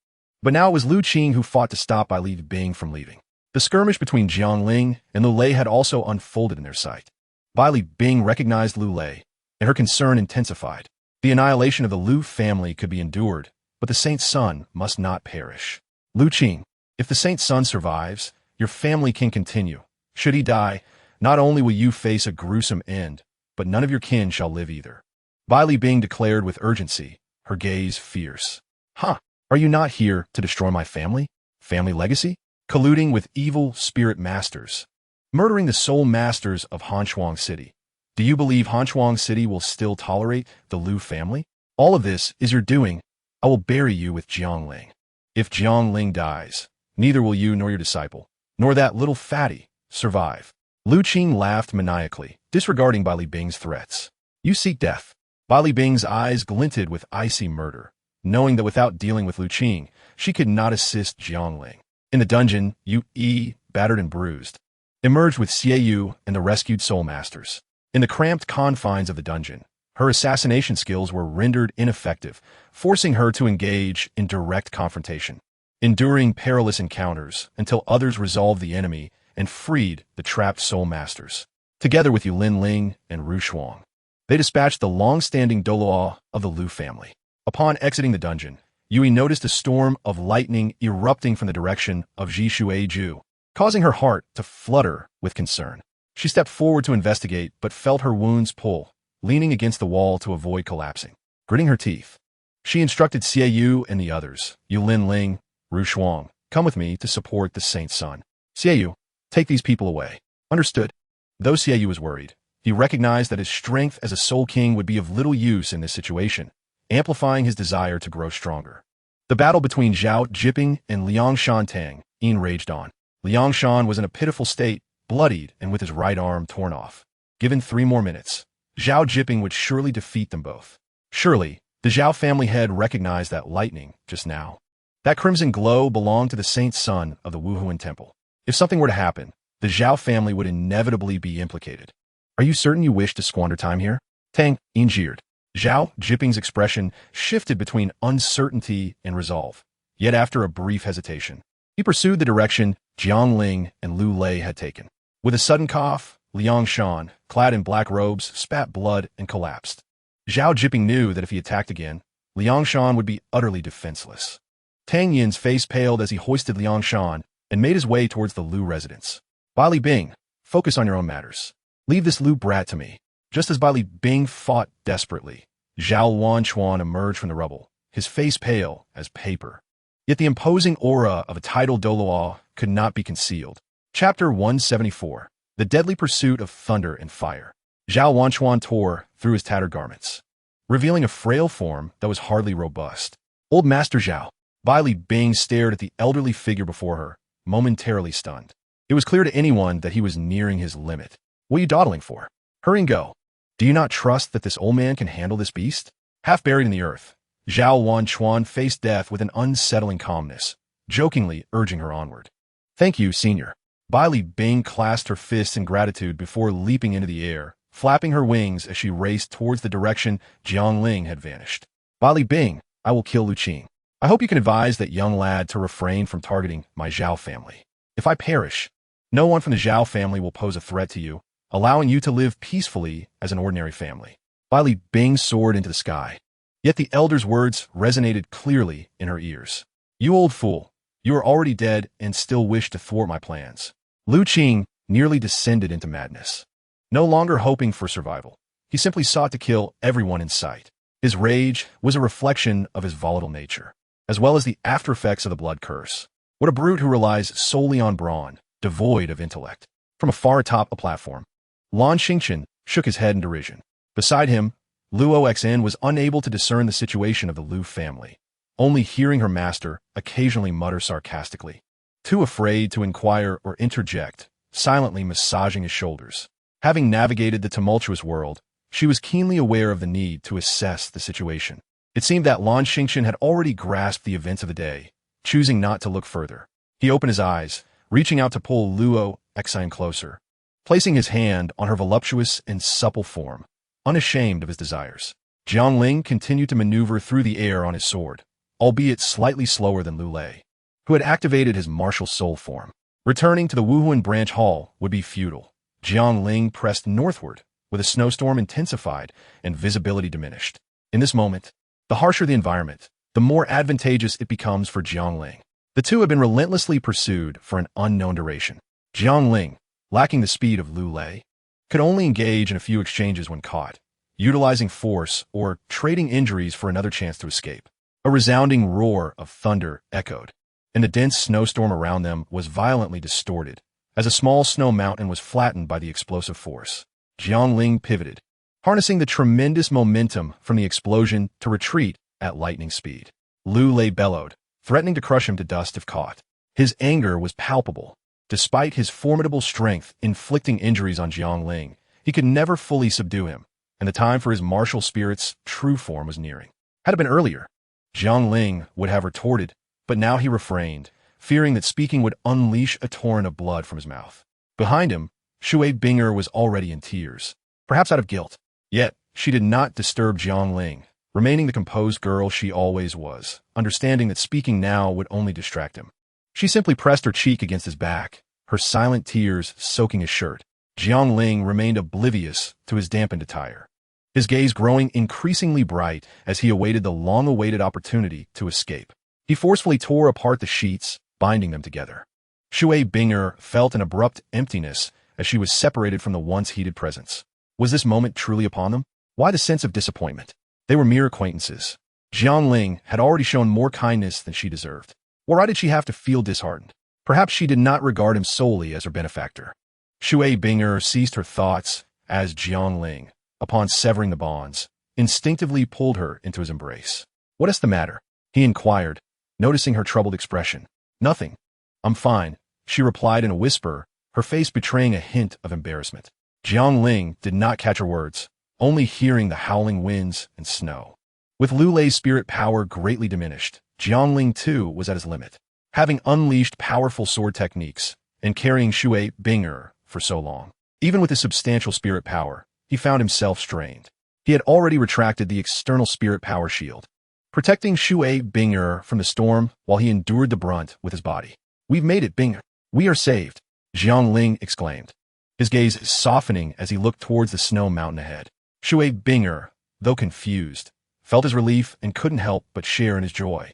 But now it was Lu Qing who fought to stop Bai Li Bing from leaving. The skirmish between Jiang Ling and Lu Lei had also unfolded in their sight. Bai Li Bing recognized Lu Lei, and her concern intensified. The annihilation of the Lu family could be endured, but the Saint's son must not perish. Lu Qing, if the Saint Sun survives, your family can continue. Should he die, not only will you face a gruesome end, but none of your kin shall live either. Bai Li Bing declared with urgency, her gaze fierce. Huh, are you not here to destroy my family? Family legacy? Colluding with evil spirit masters. Murdering the sole masters of Hanchuang City. Do you believe Hanchuang City will still tolerate the Lu family? All of this is your doing. I will bury you with Jiangling. If Jiangling dies, neither will you nor your disciple, nor that little fatty, survive. Lu Qing laughed maniacally, disregarding Bai Li Bing's threats. You seek death. Bai Li Bing's eyes glinted with icy murder, knowing that without dealing with Lu Qing, she could not assist Jiangling. In the dungeon, Yu Yi, battered and bruised, emerged with Xie Yu and the rescued soul masters. In the cramped confines of the dungeon, her assassination skills were rendered ineffective, forcing her to engage in direct confrontation, enduring perilous encounters until others resolved the enemy and freed the trapped soul masters. Together with Yulin Ling and Ru Shuang, they dispatched the long-standing Douluo of the Lu family. Upon exiting the dungeon, Yui noticed a storm of lightning erupting from the direction of Jishueju, causing her heart to flutter with concern. She stepped forward to investigate, but felt her wounds pull, leaning against the wall to avoid collapsing. Gritting her teeth, she instructed Xie Yu and the others, Yulin Ling, Ru Shuang, come with me to support the Saint Sun. Xie Yu, take these people away. Understood. Though Xie Yu was worried, he recognized that his strength as a Soul King would be of little use in this situation, amplifying his desire to grow stronger. The battle between Zhao Jiping and Liang Shantang raged on. Liang Shan was in a pitiful state, bloodied and with his right arm torn off. Given 3 more minutes, Zhao Jiping would surely defeat them both. Surely, the Zhao family head recognized that lightning just now. That crimson glow belonged to the Saint Sun of the Wuhuan Temple. If something were to happen, the Zhao family would inevitably be implicated. Are you certain you wish to squander time here? Tang Yin jeered. Zhao Jiping's expression shifted between uncertainty and resolve. Yet after a brief hesitation, he pursued the direction Jiang Ling and Lu Lei had taken. With a sudden cough, Liang Shan, clad in black robes, spat blood and collapsed. Zhao Jiping knew that if he attacked again, Liang Shan would be utterly defenseless. Tang Yin's face paled as he hoisted Liang Shan and made his way towards the Lu residence. Bai Li Bing, focus on your own matters. Leave this Lu brat to me. Just as Bai Li Bing fought desperately, Zhao Wanchuan emerged from the rubble, his face pale as paper. Yet the imposing aura of a titled Douluo could not be concealed. Chapter 174. The Deadly Pursuit of Thunder and Fire. Zhao Wanchuan tore through his tattered garments, revealing a frail form that was hardly robust. Old Master Zhao. Bai Li Bing stared at the elderly figure before her, momentarily stunned. It was clear to anyone that he was nearing his limit. What are you dawdling for? Hurry and go. Do you not trust that this old man can handle this beast? Half buried in the earth, Zhao Wanchuan faced death with an unsettling calmness, jokingly urging her onward. Thank you, senior. Bai Li Bing clasped her fists in gratitude before leaping into the air, flapping her wings as she raced towards the direction Jiang Ling had vanished. Bai Li Bing, I will kill Lu Qing. I hope you can advise that young lad to refrain from targeting my Zhao family. If I perish, no one from the Zhao family will pose a threat to you, allowing you to live peacefully as an ordinary family. Bai Li Bing soared into the sky. Yet the elder's words resonated clearly in her ears. You old fool, you are already dead and still wish to thwart my plans. Lu Qing nearly descended into madness. No longer hoping for survival, he simply sought to kill everyone in sight. His rage was a reflection of his volatile nature, as well as the aftereffects of the blood curse. What a brute who relies solely on brawn, devoid of intellect. From afar atop a platform, Lan Xingqian shook his head in derision. Beside him, Luo Xn was unable to discern the situation of the Lu family, only hearing her master occasionally mutter sarcastically. Too afraid to inquire or interject, silently massaging his shoulders. Having navigated the tumultuous world, she was keenly aware of the need to assess the situation. It seemed that Lan Xingqian had already grasped the events of the day, choosing not to look further. He opened his eyes, reaching out to pull Luo Xn closer, placing his hand on her voluptuous and supple form, unashamed of his desires. Jiang Ling continued to maneuver through the air on his sword, albeit slightly slower than Lu Lei, who had activated his martial soul form. Returning to the Wuhuan branch hall would be futile. Jiang Ling pressed northward, with a snowstorm intensified and visibility diminished. In this moment, the harsher the environment, the more advantageous it becomes for Jiang Ling. The two had been relentlessly pursued for an unknown duration. Jiangling, lacking the speed of Lu Lei, could only engage in a few exchanges when caught, utilizing force or trading injuries for another chance to escape. A resounding roar of thunder echoed, and the dense snowstorm around them was violently distorted, as a small snow mountain was flattened by the explosive force. Jiangling pivoted, harnessing the tremendous momentum from the explosion to retreat at lightning speed. Lu Lei bellowed, threatening to crush him to dust if caught. His anger was palpable. Despite his formidable strength inflicting injuries on Jiangling, he could never fully subdue him, and the time for his martial spirit's true form was nearing. Had it been earlier, Jiangling would have retorted, but now he refrained, fearing that speaking would unleash a torrent of blood from his mouth. Behind him, Shui Binger was already in tears, perhaps out of guilt. Yet, she did not disturb Jiangling, remaining the composed girl she always was, understanding that speaking now would only distract him. She simply pressed her cheek against his back, her silent tears soaking his shirt. Jiangling remained oblivious to his dampened attire, his gaze growing increasingly bright as he awaited the long-awaited opportunity to escape. He forcefully tore apart the sheets, binding them together. Shui Binger felt an abrupt emptiness as she was separated from the once heated presence. Was this moment truly upon them? Why the sense of disappointment? They were mere acquaintances. Jiangling had already shown more kindness than she deserved. Why did she have to feel disheartened? Perhaps she did not regard him solely as her benefactor. Shui Binger ceased her thoughts as Jiangling, upon severing the bonds, instinctively pulled her into his embrace. "What is the matter?" he inquired, noticing her troubled expression. "Nothing. I'm fine," she replied in a whisper, her face betraying a hint of embarrassment. Jiangling did not catch her words, only hearing the howling winds and snow. With Lu Lei's spirit power greatly diminished, Jiangling too was at his limit. Having unleashed powerful sword techniques and carrying Shui Binger for so long, even with his substantial spirit power, he found himself strained. He had already retracted the external spirit power shield, protecting Shui Binger from the storm while he endured the brunt with his body. "We've made it, Binger. We are saved," Jiangling exclaimed, his gaze softening as he looked towards the snow mountain ahead. Shui Binger, though confused, felt his relief and couldn't help but share in his joy,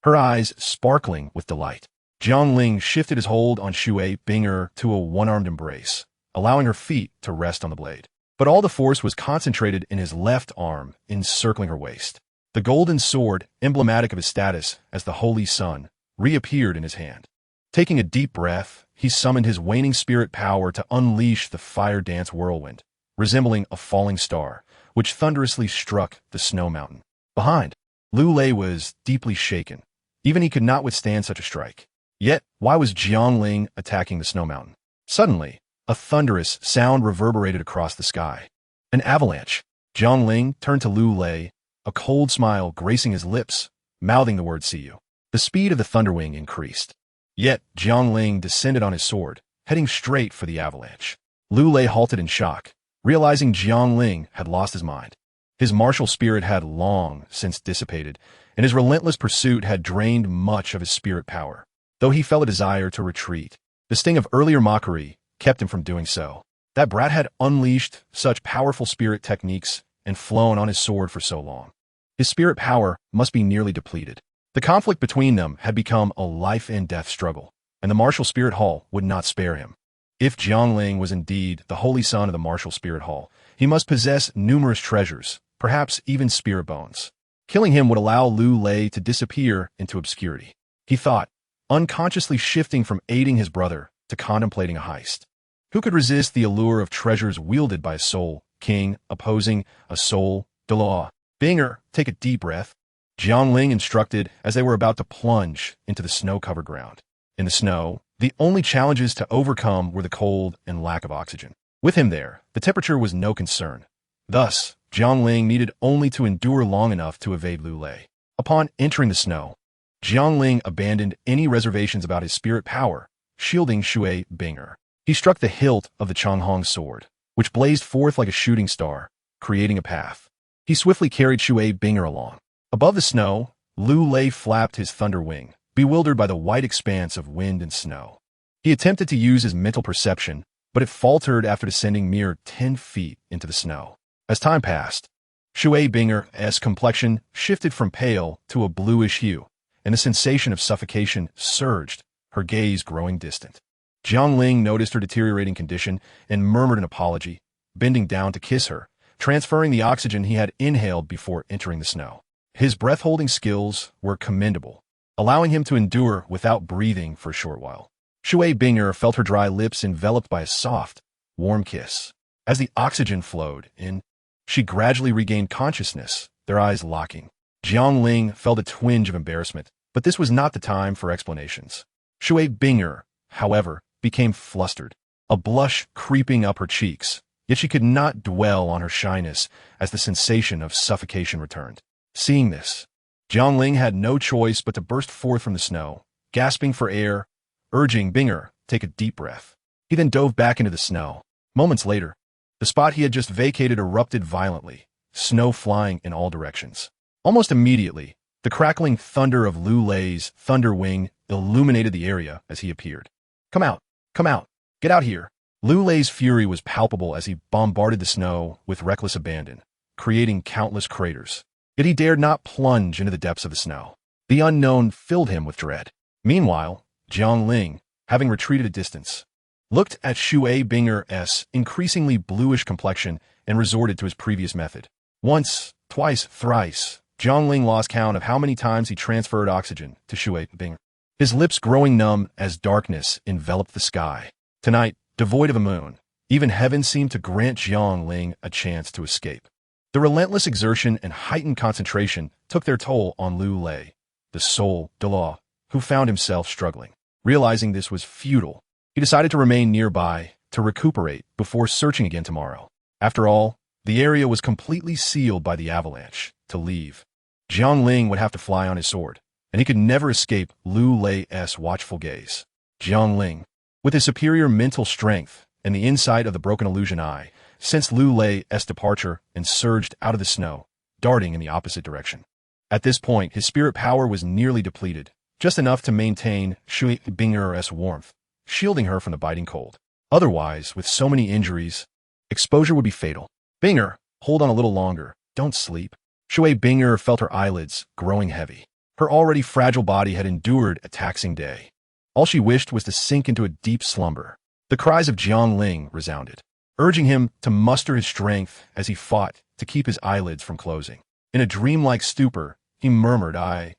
her eyes sparkling with delight. Jiangling shifted his hold on Shui Binger to a one-armed embrace, allowing her feet to rest on the blade. But all the force was concentrated in his left arm, encircling her waist. The golden sword, emblematic of his status as the Holy Sun, reappeared in his hand. Taking a deep breath, he summoned his waning spirit power to unleash the fire dance whirlwind, resembling a falling star, which thunderously struck the snow mountain. Behind, Lu Lei was deeply shaken. Even he could not withstand such a strike. Yet, why was Jiangling attacking the snow mountain? Suddenly, a thunderous sound reverberated across the sky. An avalanche. Jiangling turned to Lu Lei, a cold smile gracing his lips, mouthing the word "see you." The speed of the thunderwing increased. Yet, Jiangling descended on his sword, heading straight for the avalanche. Lu Lei halted in shock, realizing Jiangling had lost his mind. His martial spirit had long since dissipated, and his relentless pursuit had drained much of his spirit power. Though he felt a desire to retreat, the sting of earlier mockery kept him from doing so. That brat had unleashed such powerful spirit techniques and flown on his sword for so long. His spirit power must be nearly depleted. The conflict between them had become a life-and-death struggle, and the martial spirit hall would not spare him. If Jiangling was indeed the holy son of the martial spirit hall, he must possess numerous treasures, perhaps even spirit bones. Killing him would allow Lu Lei to disappear into obscurity, he thought, unconsciously shifting from aiding his brother to contemplating a heist. Who could resist the allure of treasures wielded by a soul king opposing a soul Douluo? "Binger, take a deep breath," Jiangling instructed as they were about to plunge into the snow-covered ground. In the snow, the only challenges to overcome were the cold and lack of oxygen. With him there, the temperature was no concern. Thus, Jiangling needed only to endure long enough to evade Lu Lei. Upon entering the snow, Jiangling abandoned any reservations about his spirit power, shielding Shui Binger. He struck the hilt of the Changhong sword, which blazed forth like a shooting star, creating a path. He swiftly carried Shui Binger along. Above the snow, Lu Lei flapped his thunder wing, bewildered by the white expanse of wind and snow. He attempted to use his mental perception, but it faltered after descending mere 10 feet into the snow. As time passed, Shui Binger's complexion shifted from pale to a bluish hue, and the sensation of suffocation surged, her gaze growing distant. Jiang Ling noticed her deteriorating condition and murmured an apology, bending down to kiss her, transferring the oxygen he had inhaled before entering the snow. His breath-holding skills were commendable, allowing him to endure without breathing for a short while. Shui Binger felt her dry lips enveloped by a soft, warm kiss. As the oxygen flowed in, she gradually regained consciousness, their eyes locking. Jiang Ling felt a twinge of embarrassment, but this was not the time for explanations. Shui Binger, however, became flustered, a blush creeping up her cheeks, yet she could not dwell on her shyness as the sensation of suffocation returned. Seeing this, Jiang Ling had no choice but to burst forth from the snow, gasping for air, urging Binger, take a deep breath. He then dove back into the snow. Moments later, the spot he had just vacated erupted violently, snow flying in all directions. Almost immediately, the crackling thunder of Lu Lei's thunder wing illuminated the area as he appeared. Come out, get out here. Lu Lei's fury was palpable as he bombarded the snow with reckless abandon, creating countless craters. Yet he dared not plunge into the depths of the snow. The unknown filled him with dread. Meanwhile, Jiang Ling, having retreated a distance, looked at Shui Binger's increasingly bluish complexion and resorted to his previous method. Once, twice, thrice, Jiang Ling lost count of how many times he transferred oxygen to Shui Binger, his lips growing numb as darkness enveloped the sky. Tonight, devoid of a moon, even heaven seemed to grant Jiang Ling a chance to escape. The relentless exertion and heightened concentration took their toll on Lu Lei, the soul Douluo, who found himself struggling. Realizing this was futile, he decided to remain nearby to recuperate before searching again tomorrow. After all, the area was completely sealed by the avalanche. To leave, Jiang Ling would have to fly on his sword, and he could never escape Lu Lei's watchful gaze. Jiang Ling, with his superior mental strength and the insight of the broken illusion eye, sensed Lu Lei's departure and surged out of the snow, darting in the opposite direction. At this point, his spirit power was nearly depleted, just enough to maintain Shui Binger's warmth, shielding her from the biting cold. Otherwise, with so many injuries, exposure would be fatal. Binger, hold on a little longer. Don't sleep. Shui Binger felt her eyelids growing heavy. Her already fragile body had endured a taxing day. All she wished was to sink into a deep slumber. The cries of Jiang Ling resounded, urging him to muster his strength as he fought to keep his eyelids from closing. In a dreamlike stupor, he murmured, I'm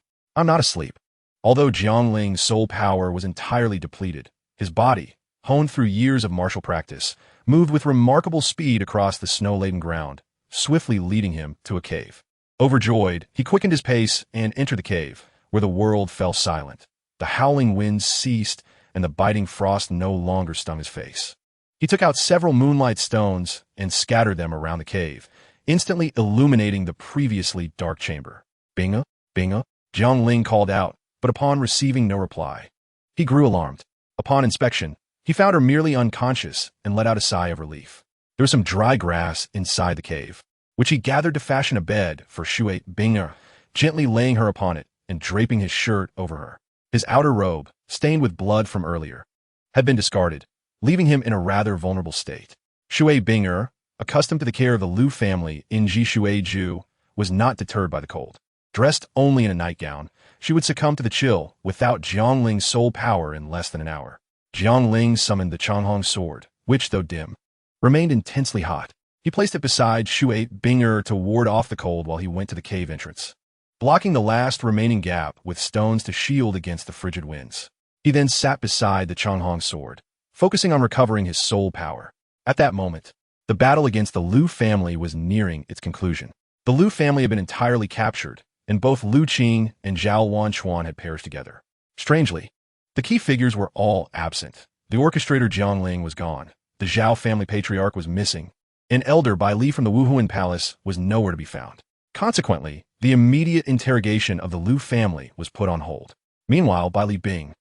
not asleep. Although Jiang Ling's soul power was entirely depleted, his body, honed through years of martial practice, moved with remarkable speed across the snow-laden ground, swiftly leading him to a cave. Overjoyed, he quickened his pace and entered the cave, where the world fell silent. The howling winds ceased, and the biting frost no longer stung his face. He took out several moonlight stones and scattered them around the cave, instantly illuminating the previously dark chamber. Binga, Binga, Jiang Ling called out, but upon receiving no reply, he grew alarmed. Upon inspection, he found her merely unconscious and let out a sigh of relief. There was some dry grass inside the cave, which he gathered to fashion a bed for Shui Binger, gently laying her upon it and draping his shirt over her. His outer robe, stained with blood from earlier, had been discarded, leaving him in a rather vulnerable state. Shui Binger, accustomed to the care of the Lu family in Jishuiju, was not deterred by the cold. Dressed only in a nightgown, she would succumb to the chill without Jiang Ling's soul power in less than an hour. Jiang Ling summoned the Changhong sword, which, though dim, remained intensely hot. He placed it beside Shui Binger to ward off the cold while he went to the cave entrance, blocking the last remaining gap with stones to shield against the frigid winds. He then sat beside the Changhong sword, focusing on recovering his soul power. At that moment, the battle against the Lu family was nearing its conclusion. The Lu family had been entirely captured, and both Lu Qing and Zhao Wanchuan had perished together. Strangely, the key figures were all absent. The orchestrator Jiang Ling was gone. The Zhao family patriarch was missing. An elder Bai Li from the Wuhuan Palace was nowhere to be found. Consequently, the immediate interrogation of the Lu family was put on hold. Meanwhile, Bai Li Bing,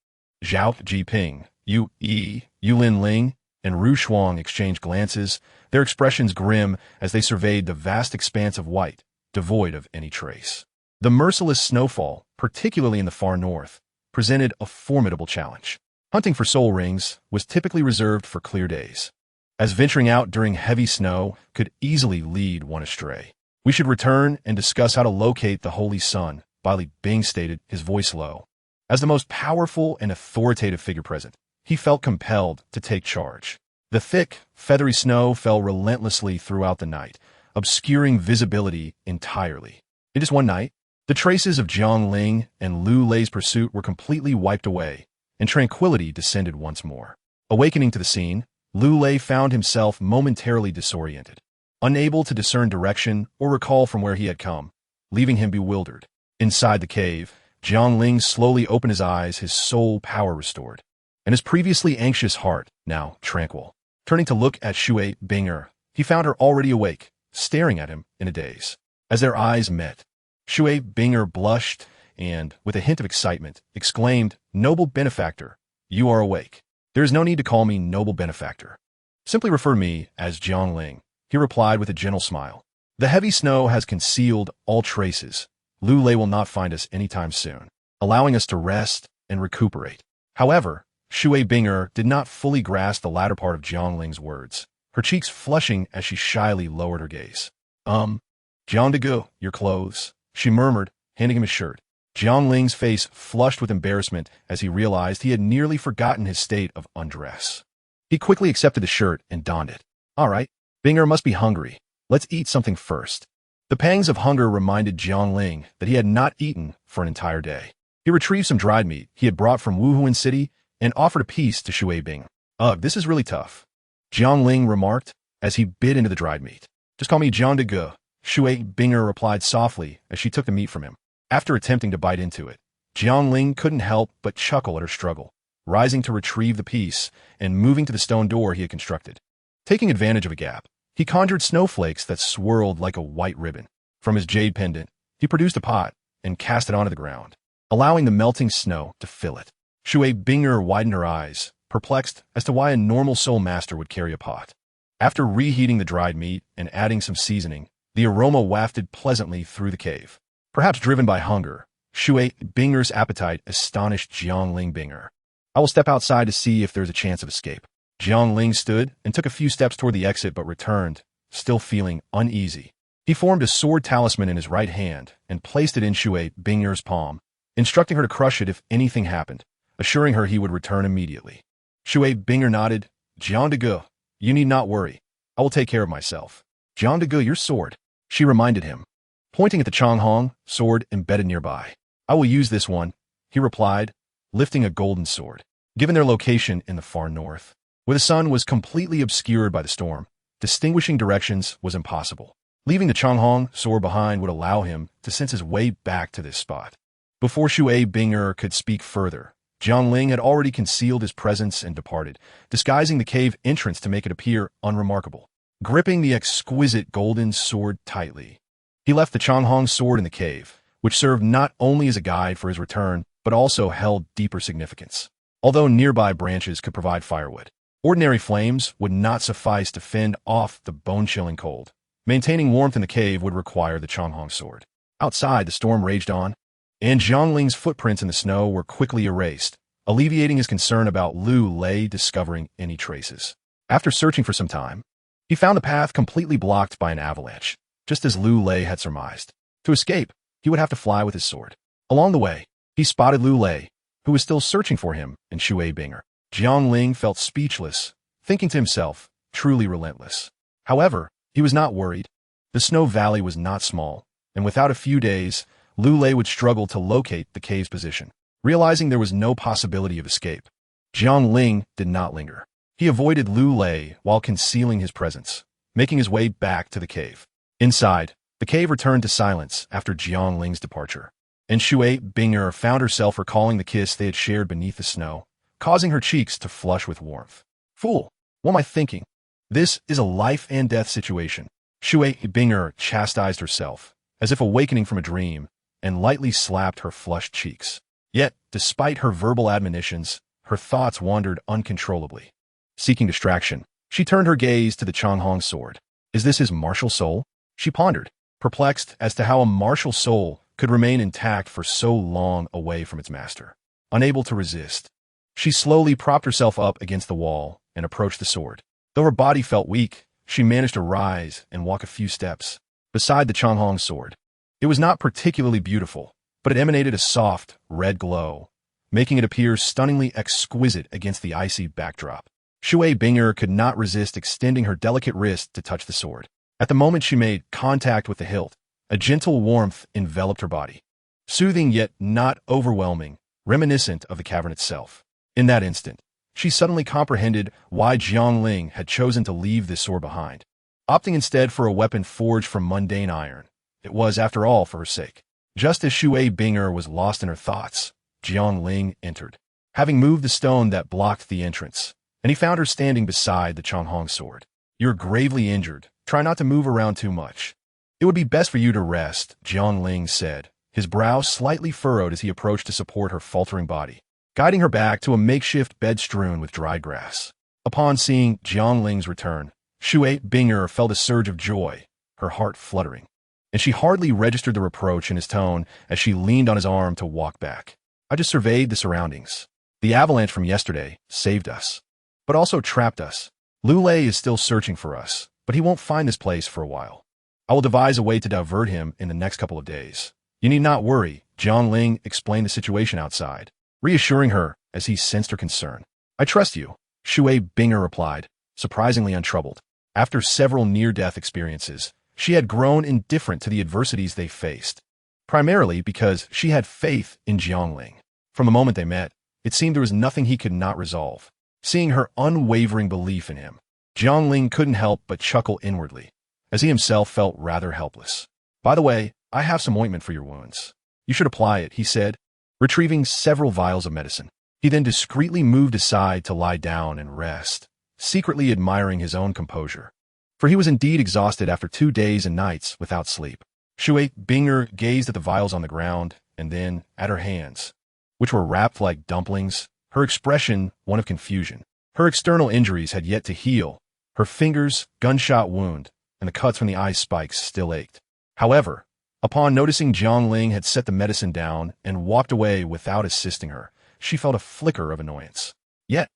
Zhao Jiping, Yu Yi, Yulin Ling, and Ru Shuang exchanged glances, their expressions grim as they surveyed the vast expanse of white, devoid of any trace. The merciless snowfall, particularly in the far north, presented a formidable challenge. Hunting for soul rings was typically reserved for clear days, as venturing out during heavy snow could easily lead one astray. We should return and discuss how to locate the Holy Sun Ba Li Bing stated, his voice low. As the most powerful and authoritative figure present, he felt compelled to take charge. The thick, feathery snow fell relentlessly throughout the night, obscuring visibility entirely. In just one night, the traces of Jiang Ling and Lu Lei's pursuit were completely wiped away, and tranquility descended once more. Awakening to the scene, Lu Lei found himself momentarily disoriented, unable to discern direction or recall from where he had come, leaving him bewildered. Inside the cave, Jiang Ling slowly opened his eyes, his soul power restored, and his previously anxious heart now tranquil. Turning to look at Shui Binger, he found her already awake, staring at him in a daze. As their eyes met, Shui Binger blushed and, with a hint of excitement, exclaimed, "Noble benefactor, you are awake. There is no need to call me noble benefactor. Simply refer to me as Jiang Ling," he replied with a gentle smile. "The heavy snow has concealed all traces. Lu Lei will not find us anytime soon, allowing us to rest and recuperate." However, Shui Binger did not fully grasp the latter part of Jiang Ling's words, her cheeks flushing as she shyly lowered her gaze. Jiang Degu, your clothes," she murmured, handing him his shirt. Jiang Ling's face flushed with embarrassment as he realized he had nearly forgotten his state of undress. He quickly accepted the shirt and donned it. "All right, Binger must be hungry. Let's eat something first." The pangs of hunger reminded Jiang Ling that he had not eaten for an entire day. He retrieved some dried meat he had brought from Wuhuan City and offered a piece to Shui Bing. "Ugh, this is really tough," Jiang Ling remarked as he bit into the dried meat. "Just call me Jiang Degu," Shui Binger replied softly as she took the meat from him. After attempting to bite into it, Jiang Ling couldn't help but chuckle at her struggle, rising to retrieve the piece and moving to the stone door he had constructed. Taking advantage of a gap, he conjured snowflakes that swirled like a white ribbon. From his jade pendant, he produced a pot and cast it onto the ground, allowing the melting snow to fill it. Shui Binger widened her eyes, perplexed as to why a normal soul master would carry a pot. After reheating the dried meat and adding some seasoning, the aroma wafted pleasantly through the cave. Perhaps driven by hunger, Shui Binger's appetite astonished Jiang Ling Binger. "I will step outside to see if there's a chance of escape." Jiang Ling stood and took a few steps toward the exit but returned, still feeling uneasy. He formed a sword talisman in his right hand and placed it in Shui Binger's palm, instructing her to crush it if anything happened, assuring her he would return immediately. Shui Binger nodded. "Jiang Degu, you need not worry. I will take care of myself." "Jiang Degu, your sword," she reminded him, pointing at the Changhong sword embedded nearby. "I will use this one," he replied, lifting a golden sword. Given their location in the far north, where the sun was completely obscured by the storm, distinguishing directions was impossible. Leaving the Changhong sword behind would allow him to sense his way back to this spot. Before Shui Binger could speak further, Jiang Ling had already concealed his presence and departed, disguising the cave entrance to make it appear unremarkable. Gripping the exquisite golden sword tightly, he left the Changhong sword in the cave, which served not only as a guide for his return, but also held deeper significance. Although nearby branches could provide firewood, ordinary flames would not suffice to fend off the bone-chilling cold. Maintaining warmth in the cave would require the Changhong sword. Outside, the storm raged on, and Jiang Ling's footprints in the snow were quickly erased, alleviating his concern about Lu Lei discovering any traces. After searching for some time, he found the path completely blocked by an avalanche, just as Lu Lei had surmised. To escape, he would have to fly with his sword. Along the way, he spotted Lu Lei, who was still searching for him, and Shui Binger. Jiang Ling felt speechless, thinking to himself, truly relentless. However, he was not worried. The snow valley was not small, and without a few days, Lu Lei would struggle to locate the cave's position. Realizing there was no possibility of escape, Jiang Ling did not linger. He avoided Lu Lei while concealing his presence, making his way back to the cave. Inside, the cave returned to silence after Jiang Ling's departure, and Shui Binger found herself recalling the kiss they had shared beneath the snow, causing her cheeks to flush with warmth. "Fool, what am I thinking? This is a life-and-death situation." Shui Binger chastised herself, as if awakening from a dream, and lightly slapped her flushed cheeks. Yet, despite her verbal admonitions, her thoughts wandered uncontrollably. Seeking distraction, she turned her gaze to the Changhong sword. Is this his martial soul? She pondered, perplexed as to how a martial soul could remain intact for so long away from its master. Unable to resist, she slowly propped herself up against the wall and approached the sword. Though her body felt weak, she managed to rise and walk a few steps beside the Changhong sword. It was not particularly beautiful, but it emanated a soft, red glow, making it appear stunningly exquisite against the icy backdrop. Shui Binger could not resist extending her delicate wrist to touch the sword. At the moment she made contact with the hilt, a gentle warmth enveloped her body. Soothing yet not overwhelming, reminiscent of the cavern itself. In that instant, she suddenly comprehended why Jiangling had chosen to leave this sword behind, opting instead for a weapon forged from mundane iron. It was, after all, for her sake. Just as Shui Binger was lost in her thoughts, Jiangling entered, having moved the stone that blocked the entrance, and he found her standing beside the Changhong sword. "You're gravely injured. Try not to move around too much. It would be best for you to rest," Jiangling said, his brow slightly furrowed as he approached to support her faltering body, guiding her back to a makeshift bed strewn with dried grass. Upon seeing Jiangling's return, Shui Binger felt a surge of joy, her heart fluttering, and she hardly registered the reproach in his tone as she leaned on his arm to walk back. "I just surveyed the surroundings. The avalanche from yesterday saved us, but also trapped us. Lule is still searching for us, but he won't find this place for a while. I will devise a way to divert him in the next couple of days. You need not worry," Jiangling explained the situation outside, reassuring her as he sensed her concern. "I trust you," Shui Binger replied, surprisingly untroubled. After several near-death experiences, she had grown indifferent to the adversities they faced, primarily because she had faith in Jiangling. From the moment they met, it seemed there was nothing he could not resolve. Seeing her unwavering belief in him, Jiangling couldn't help but chuckle inwardly, as he himself felt rather helpless. "By the way, I have some ointment for your wounds. You should apply it," he said, retrieving several vials of medicine. He then discreetly moved aside to lie down and rest, secretly admiring his own composure, for he was indeed exhausted after 2 days and nights without sleep. Shui Binger gazed at the vials on the ground and then at her hands, which were wrapped like dumplings, her expression one of confusion. Her external injuries had yet to heal. Her fingers' gunshot wound and the cuts from the eye spikes still ached. However, upon noticing Jiangling had set the medicine down and walked away without assisting her, she felt a flicker of annoyance. Yet,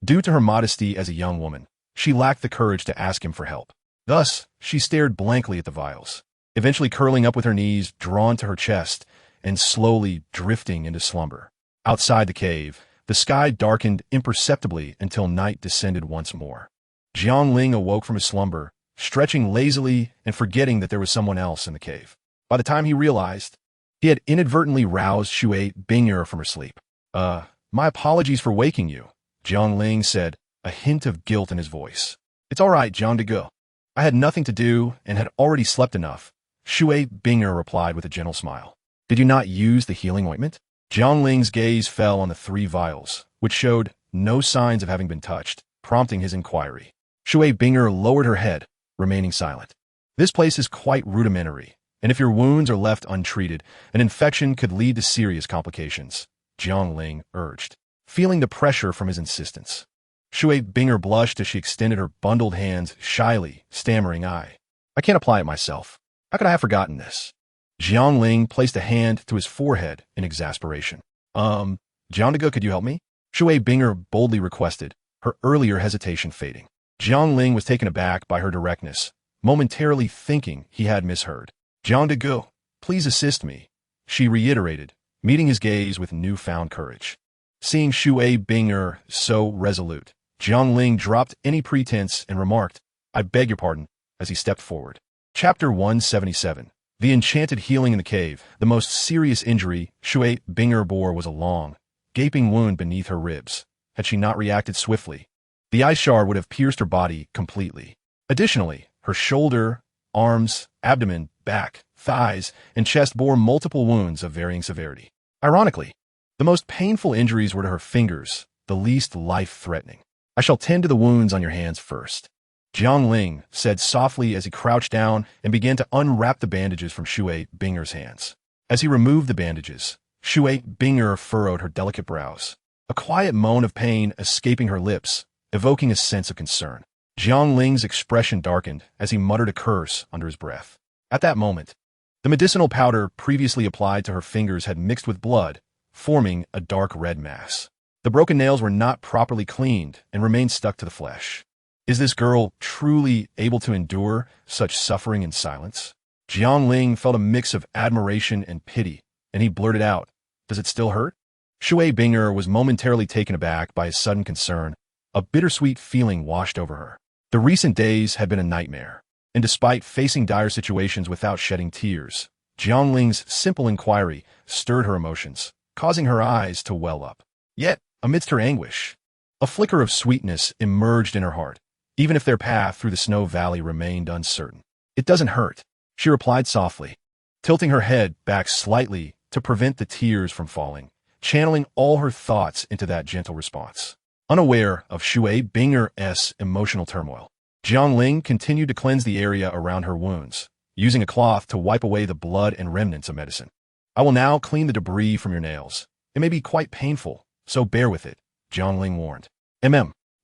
due to her modesty as a young woman, she lacked the courage to ask him for help. Thus, she stared blankly at the vials, eventually curling up with her knees drawn to her chest and slowly drifting into slumber. Outside the cave, the sky darkened imperceptibly until night descended once more. Jiangling awoke from his slumber, stretching lazily and forgetting that there was someone else in the cave. By the time he realized, he had inadvertently roused Shui Binger from her sleep. My apologies for waking you," Jiangling said, a hint of guilt in his voice. "It's all right, Jiang de. I had nothing to do and had already slept enough," Shui Binger replied with a gentle smile. "Did you not use the healing ointment?" Jiangling's gaze fell on the 3 vials, which showed no signs of having been touched, prompting his inquiry. Shui Binger lowered her head, remaining silent. "This place is quite rudimentary, and if your wounds are left untreated, an infection could lead to serious complications," Jiangling urged, feeling the pressure from his insistence. Shui Binger blushed as she extended her bundled hands shyly, stammering, I can't apply it myself. How could I have forgotten this?" Jiangling placed a hand to his forehead in exasperation. Jiang de, could you help me?" Shui Binger boldly requested, her earlier hesitation fading. Jiangling was taken aback by her directness, momentarily thinking he had misheard. "Jiang de, please assist me," she reiterated, meeting his gaze with newfound courage. Seeing Shui Binger so resolute, Jiangling dropped any pretense and remarked, "I beg your pardon," as he stepped forward. Chapter 177. The Enchanted Healing in the Cave. The most serious injury Shui Binger bore was a long, gaping wound beneath her ribs. Had she not reacted swiftly, the ice shard would have pierced her body completely. Additionally, her shoulder, arms, abdomen, back, thighs, and chest bore multiple wounds of varying severity. Ironically, the most painful injuries were to her fingers, the least life-threatening. "I shall tend to the wounds on your hands first," Jiangling said softly as he crouched down and began to unwrap the bandages from Shui Binger's hands. As he removed the bandages, Shui Binger furrowed her delicate brows, a quiet moan of pain escaping her lips, evoking a sense of concern. Jiangling's expression darkened as he muttered a curse under his breath. At that moment, the medicinal powder previously applied to her fingers had mixed with blood, forming a dark red mass. The broken nails were not properly cleaned and remained stuck to the flesh. Is this girl truly able to endure such suffering in silence? Jiangling felt a mix of admiration and pity and he blurted out, "Does it still hurt?" Shui Binger was momentarily taken aback by his sudden concern. A bittersweet feeling washed over her. The recent days had been a nightmare, and despite facing dire situations without shedding tears, Jiangling's simple inquiry stirred her emotions, causing her eyes to well up. Yet, amidst her anguish, a flicker of sweetness emerged in her heart, even if their path through the snow valley remained uncertain. "It doesn't hurt," she replied softly, tilting her head back slightly to prevent the tears from falling, channeling all her thoughts into that gentle response. Unaware of Shui Binger's emotional turmoil, Jiangling continued to cleanse the area around her wounds, using a cloth to wipe away the blood and remnants of medicine. "I will now clean the debris from your nails. It may be quite painful, so bear with it," Jiangling warned.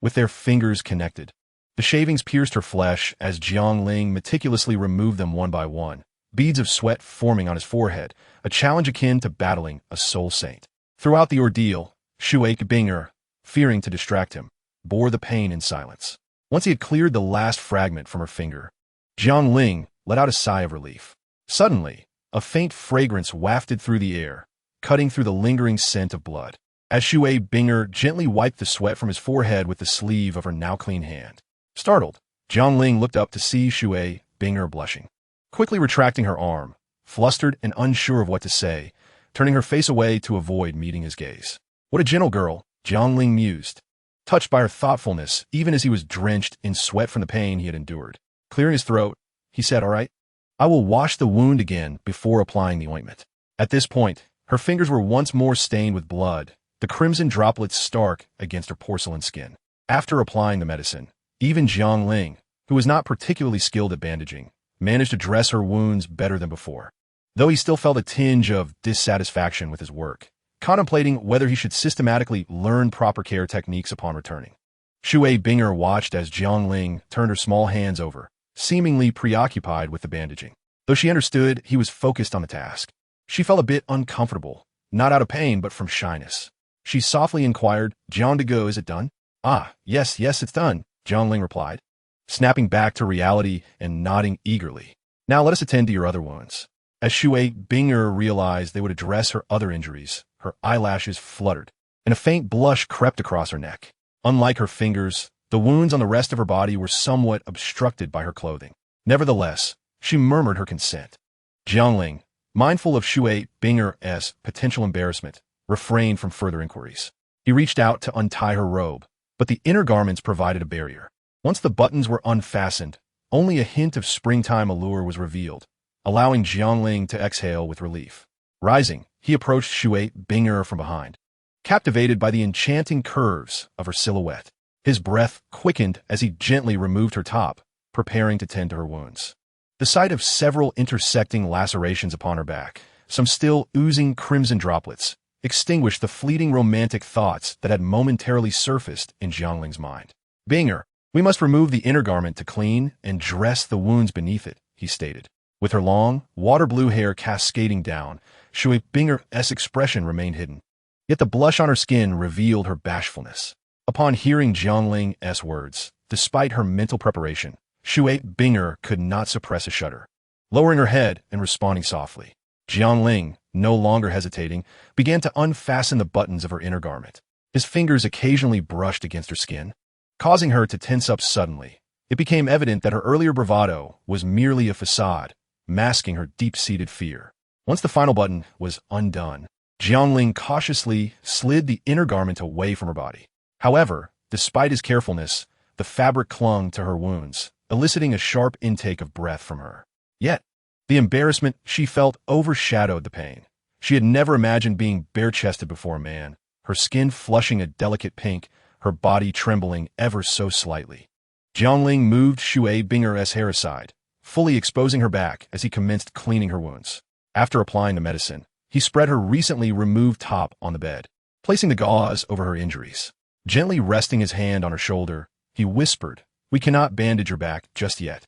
With their fingers connected, the shavings pierced her flesh as Jiangling meticulously removed them one by one, beads of sweat forming on his forehead, a challenge akin to battling a soul saint. Throughout the ordeal, Shui Binger, fearing to distract him, bore the pain in silence. Once he had cleared the last fragment from her finger, Jiangling let out a sigh of relief. Suddenly, a faint fragrance wafted through the air, cutting through the lingering scent of blood. As Shui Binger gently wiped the sweat from his forehead with the sleeve of her now clean hand. Startled, Jiangling looked up to see Shui Binger blushing. Quickly retracting her arm, flustered and unsure of what to say, turning her face away to avoid meeting his gaze. "What a gentle girl," Jiangling mused, touched by her thoughtfulness even as he was drenched in sweat from the pain he had endured. Clearing his throat, he said, "All right, I will wash the wound again before applying the ointment." At this point, her fingers were once more stained with blood, the crimson droplets stark against her porcelain skin. After applying the medicine, even Jiangling, who was not particularly skilled at bandaging, managed to dress her wounds better than before. Though he still felt a tinge of dissatisfaction with his work, contemplating whether he should systematically learn proper care techniques upon returning. Shui Binger watched as Jiangling turned her small hands over, seemingly preoccupied with the bandaging. Though she understood he was focused on the task, she felt a bit uncomfortable, not out of pain but from shyness. She softly inquired, "Jiang de Go, is it done?" "Ah, yes, it's done," Jiangling replied, snapping back to reality and nodding eagerly. "Now let us attend to your other wounds." As Shui Binger realized they would address her other injuries, her eyelashes fluttered, and a faint blush crept across her neck. Unlike her fingers, the wounds on the rest of her body were somewhat obstructed by her clothing. Nevertheless, she murmured her consent. Jiangling, mindful of Shui Binger's potential embarrassment, refrained from further inquiries. He reached out to untie her robe, but the inner garments provided a barrier. Once the buttons were unfastened, only a hint of springtime allure was revealed, allowing Jiangling to exhale with relief. Rising, he approached Shui Binger from behind, captivated by the enchanting curves of her silhouette. His breath quickened as he gently removed her top, preparing to tend to her wounds. The sight of several intersecting lacerations upon her back, some still oozing crimson droplets, extinguished the fleeting romantic thoughts that had momentarily surfaced in Jiangling's mind. "Binger, we must remove the inner garment to clean and dress the wounds beneath it," he stated. With her long, water-blue hair cascading down, Shui Binger's expression remained hidden. Yet the blush on her skin revealed her bashfulness. Upon hearing Jiangling's words, despite her mental preparation, Shui Binger could not suppress a shudder. Lowering her head and responding softly, Jiangling, no longer hesitating, began to unfasten the buttons of her inner garment. His fingers occasionally brushed against her skin, causing her to tense up suddenly. It became evident that her earlier bravado was merely a facade, masking her deep-seated fear. Once the final button was undone, Jiangling cautiously slid the inner garment away from her body. However, despite his carefulness, the fabric clung to her wounds, eliciting a sharp intake of breath from her. Yet, the embarrassment she felt overshadowed the pain. She had never imagined being bare-chested before a man, her skin flushing a delicate pink, her body trembling ever so slightly. Jiangling moved Shui Binger's hair aside, fully exposing her back as he commenced cleaning her wounds. After applying the medicine, he spread her recently removed top on the bed, placing the gauze over her injuries. Gently resting his hand on her shoulder, he whispered, "We cannot bandage your back just yet.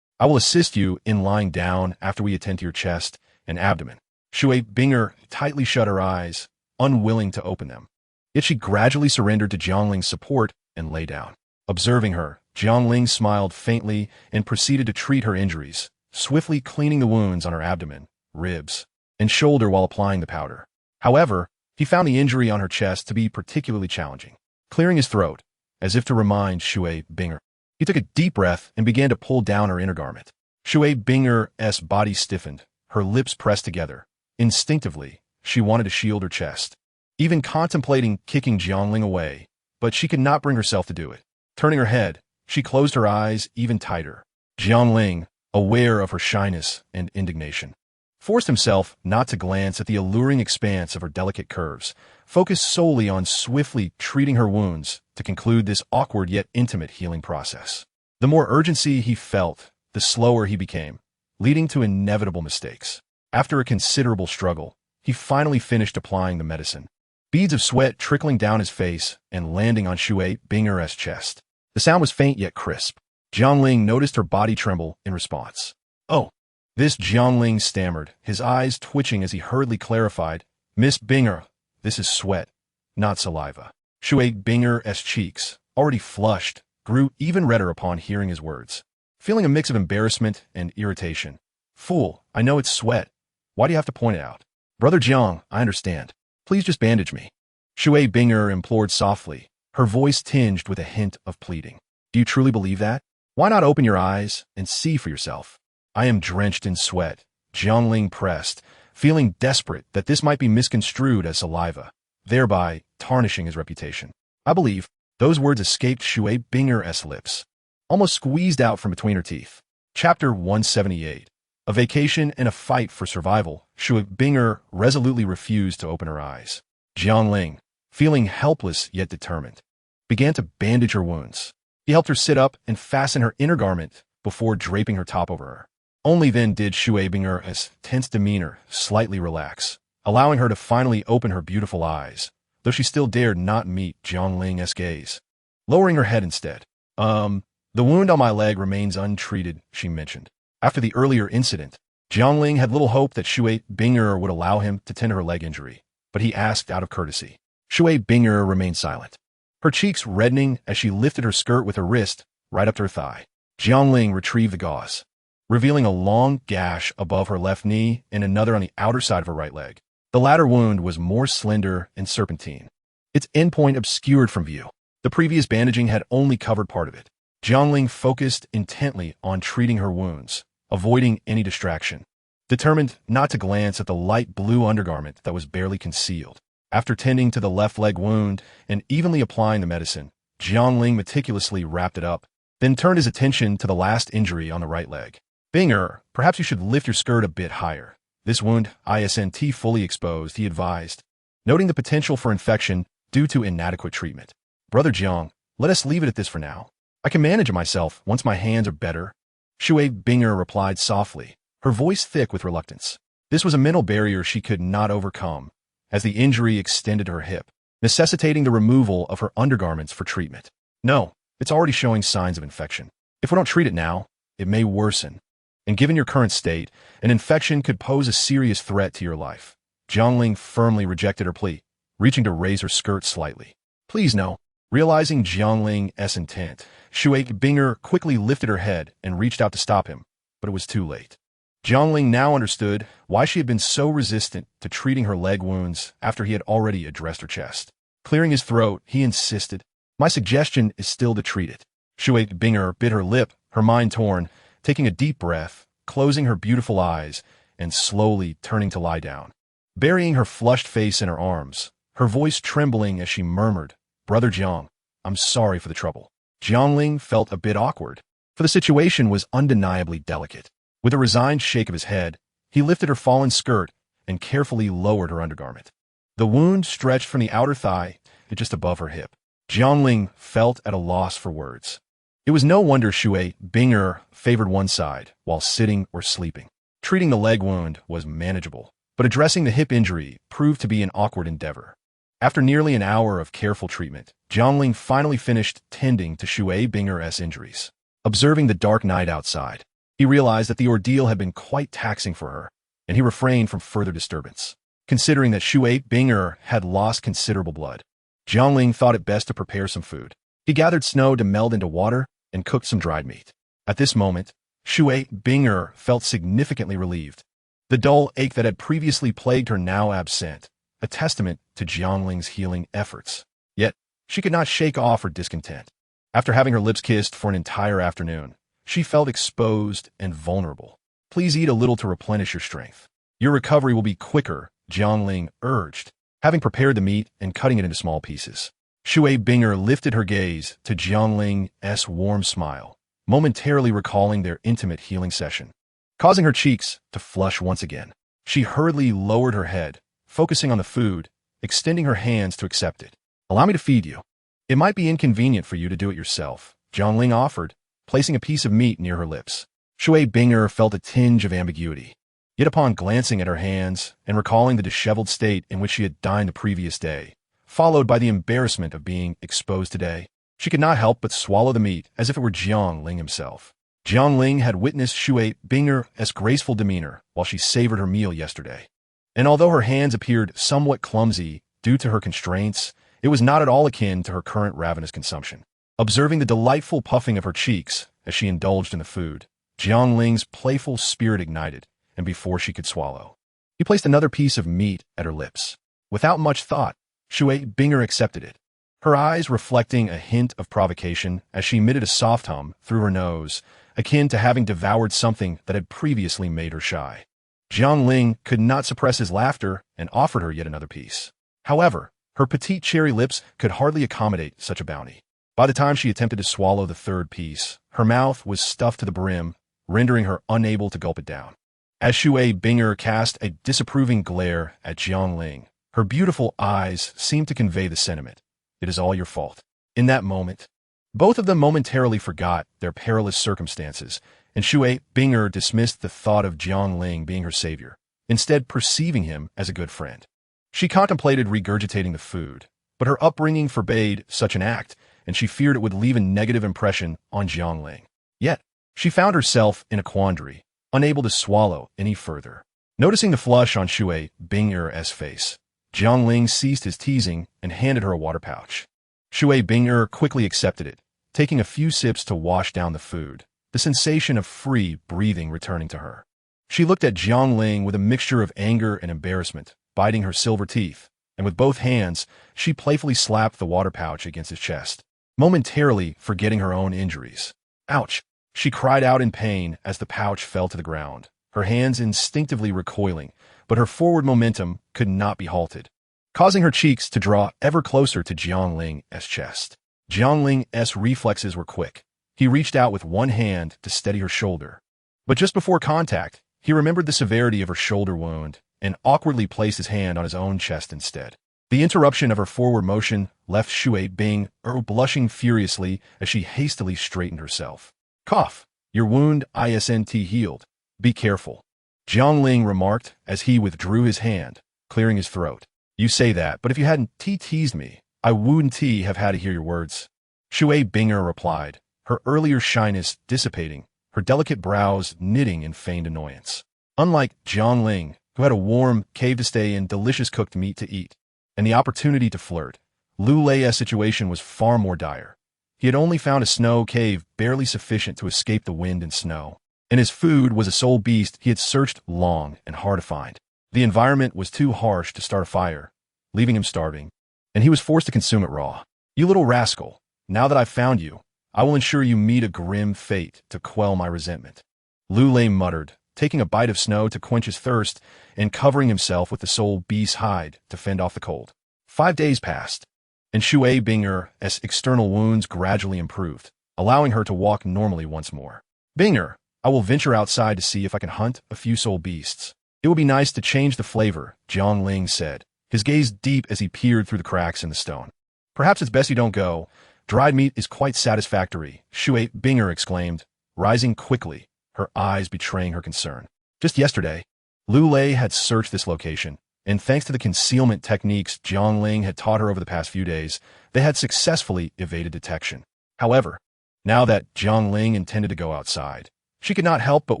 I will assist you in lying down after we attend to your chest and abdomen." Shui Binger tightly shut her eyes, unwilling to open them. Yet she gradually surrendered to Jiangling's support and lay down. Observing her, Jiangling smiled faintly and proceeded to treat her injuries, swiftly cleaning the wounds on her abdomen, ribs, and shoulder while applying the powder. However, he found the injury on her chest to be particularly challenging. Clearing his throat, as if to remind Shui Binger, he took a deep breath and began to pull down her inner garment. Shui Binger's body stiffened, her lips pressed together. Instinctively, she wanted to shield her chest, even contemplating kicking Jiangling away, but she could not bring herself to do it. Turning her head, she closed her eyes even tighter. Jiangling, aware of her shyness and indignation, forced himself not to glance at the alluring expanse of her delicate curves, focused solely on swiftly treating her wounds to conclude this awkward yet intimate healing process. The more urgency he felt, the slower he became, leading to inevitable mistakes. After a considerable struggle, he finally finished applying the medicine, beads of sweat trickling down his face and landing on Shui Binger's chest. The sound was faint yet crisp. Jiangling noticed her body tremble in response. "Oh." This Jiangling stammered, his eyes twitching as he hurriedly clarified, "Miss Binger, this is sweat, not saliva." Shui Binger's cheeks, already flushed, grew even redder upon hearing his words. Feeling a mix of embarrassment and irritation. "Fool, I know it's sweat. Why do you have to point it out?" "Brother Jiang, I understand. Please just bandage me." Shui Binger implored softly, her voice tinged with a hint of pleading. "Do you truly believe that? Why not open your eyes and see for yourself?" "I am drenched in sweat," Jiangling pressed, feeling desperate that this might be misconstrued as saliva, thereby tarnishing his reputation. "I believe." Those words escaped Shui Binger's lips, almost squeezed out from between her teeth. Chapter 178. A vacation and a fight for survival. Shui Binger resolutely refused to open her eyes. Jiangling, feeling helpless yet determined, began to bandage her wounds. He helped her sit up and fasten her inner garment before draping her top over her. Only then did Shui Binger's tense demeanor slightly relax, allowing her to finally open her beautiful eyes, though she still dared not meet Jiangling's gaze. Lowering her head instead. The wound on my leg remains untreated," she mentioned. After the earlier incident, Jiangling had little hope that Shui Binger would allow him to tend her leg injury, but he asked out of courtesy. Shui Binger remained silent, her cheeks reddening as she lifted her skirt with her wrist right up to her thigh. Jiangling retrieved the gauze, revealing a long gash above her left knee and another on the outer side of her right leg. The latter wound was more slender and serpentine, its endpoint obscured from view. The previous bandaging had only covered part of it. Jiangling focused intently on treating her wounds, avoiding any distraction, determined not to glance at the light blue undergarment that was barely concealed. After tending to the left leg wound and evenly applying the medicine, Jiangling meticulously wrapped it up, then turned his attention to the last injury on the right leg. "Binger, perhaps you should lift your skirt a bit higher. This wound isn't fully exposed," he advised, noting the potential for infection due to inadequate treatment. "Brother Jiang, let us leave it at this for now. I can manage it myself once my hands are better." Shui Binger replied softly, her voice thick with reluctance. This was a mental barrier she could not overcome, as the injury extended to her hip, necessitating the removal of her undergarments for treatment. "No, it's already showing signs of infection. If we don't treat it now, it may worsen. And given your current state, an infection could pose a serious threat to your life." Jiangling firmly rejected her plea, reaching to raise her skirt slightly. "Please no." Realizing Jiangling's intent, Shui Binger quickly lifted her head and reached out to stop him, but it was too late. Jiangling now understood why she had been so resistant to treating her leg wounds after he had already addressed her chest. Clearing his throat, he insisted, "My suggestion is still to treat it." Shui Binger bit her lip, her mind torn, taking a deep breath, closing her beautiful eyes, and slowly turning to lie down. Burying her flushed face in her arms, her voice trembling as she murmured, "Brother Jiang, I'm sorry for the trouble." Jiangling felt a bit awkward, for the situation was undeniably delicate. With a resigned shake of his head, he lifted her fallen skirt and carefully lowered her undergarment. The wound stretched from the outer thigh to just above her hip. Jiangling felt at a loss for words. It was no wonder Shui Binger favored one side while sitting or sleeping. Treating the leg wound was manageable, but addressing the hip injury proved to be an awkward endeavor. After nearly an hour of careful treatment, Jiangling finally finished tending to Shui Binger's injuries. Observing the dark night outside, he realized that the ordeal had been quite taxing for her, and he refrained from further disturbance. Considering that Shui Binger had lost considerable blood, Jiangling thought it best to prepare some food. He gathered snow to meld into water and cooked some dried meat. At this moment, Shui Binger felt significantly relieved. The dull ache that had previously plagued her now absent, a testament to Jiangling's healing efforts. Yet, she could not shake off her discontent. After having her lips kissed for an entire afternoon, she felt exposed and vulnerable. Please eat a little to replenish your strength. Your recovery will be quicker, Jiangling urged, having prepared the meat and cutting it into small pieces. Shui Binger lifted her gaze to Jiangling's warm smile, momentarily recalling their intimate healing session, causing her cheeks to flush once again. She hurriedly lowered her head, focusing on the food, extending her hands to accept it. Allow me to feed you. It might be inconvenient for you to do it yourself, Jiangling offered, placing a piece of meat near her lips. Shui Binger felt a tinge of ambiguity. Yet upon glancing at her hands and recalling the disheveled state in which she had dined the previous day, followed by the embarrassment of being exposed today, she could not help but swallow the meat as if it were Jiangling himself. Jiangling had witnessed Shui Binger's graceful demeanor while she savored her meal yesterday. And although her hands appeared somewhat clumsy due to her constraints, it was not at all akin to her current ravenous consumption. Observing the delightful puffing of her cheeks as she indulged in the food, Jiangling's playful spirit ignited, and before she could swallow, he placed another piece of meat at her lips. Without much thought, Shui Binger accepted it, her eyes reflecting a hint of provocation as she emitted a soft hum through her nose, akin to having devoured something that had previously made her shy. Jiangling could not suppress his laughter and offered her yet another piece. However, her petite cherry lips could hardly accommodate such a bounty. By the time she attempted to swallow the third piece, her mouth was stuffed to the brim, rendering her unable to gulp it down. As Shui Binger cast a disapproving glare at Jiangling, her beautiful eyes seemed to convey the sentiment, "It is all your fault." In that moment, both of them momentarily forgot their perilous circumstances, and Shui Binger dismissed the thought of Jiangling being her savior, instead perceiving him as a good friend. She contemplated regurgitating the food, but her upbringing forbade such an act, and she feared it would leave a negative impression on Jiangling. Yet, she found herself in a quandary, unable to swallow any further. Noticing the flush on Shui Binger's face, Jiangling ceased his teasing and handed her a water pouch. Shui Binger quickly accepted it, taking a few sips to wash down the food, the sensation of free breathing returning to her. She looked at Jiangling with a mixture of anger and embarrassment, biting her silver teeth, and with both hands, she playfully slapped the water pouch against his chest, momentarily forgetting her own injuries. Ouch! She cried out in pain as the pouch fell to the ground, her hands instinctively recoiling, but her forward momentum could not be halted, causing her cheeks to draw ever closer to Jiangling's chest. Jiangling's reflexes were quick. He reached out with one hand to steady her shoulder. But just before contact, he remembered the severity of her shoulder wound and awkwardly placed his hand on his own chest instead. The interruption of her forward motion left Shui Binger blushing furiously as she hastily straightened herself. "Cough. Your wound isn't healed. Be careful," Jiangling remarked as he withdrew his hand, clearing his throat. "You say that, but if you hadn't teased me, I wouldn't have had to hear your words," Shui Binger replied, her earlier shyness dissipating, her delicate brows knitting in feigned annoyance. Unlike Jiangling, who had a warm cave to stay in, delicious cooked meat to eat, and the opportunity to flirt, Lu Lei's situation was far more dire. He had only found a snow cave barely sufficient to escape the wind and snow, and his food was a soul beast he had searched long and hard to find. The environment was too harsh to start a fire, leaving him starving, and he was forced to consume it raw. "You little rascal, now that I've found you, I will ensure you meet a grim fate to quell my resentment," Lu Lei muttered, taking a bite of snow to quench his thirst and covering himself with the soul beast's hide to fend off the cold. 5 days passed, and Shui Binger's external wounds gradually improved, allowing her to walk normally once more. "Binger, I will venture outside to see if I can hunt a few soul beasts. It would be nice to change the flavor," Jiangling said, his gaze deep as he peered through the cracks in the stone. "Perhaps it's best you don't go. Dried meat is quite satisfactory," Shui Binger exclaimed, rising quickly, her eyes betraying her concern. Just yesterday, Lu Lei had searched this location, and thanks to the concealment techniques Jiangling had taught her over the past few days, they had successfully evaded detection. However, now that Jiangling intended to go outside, she could not help but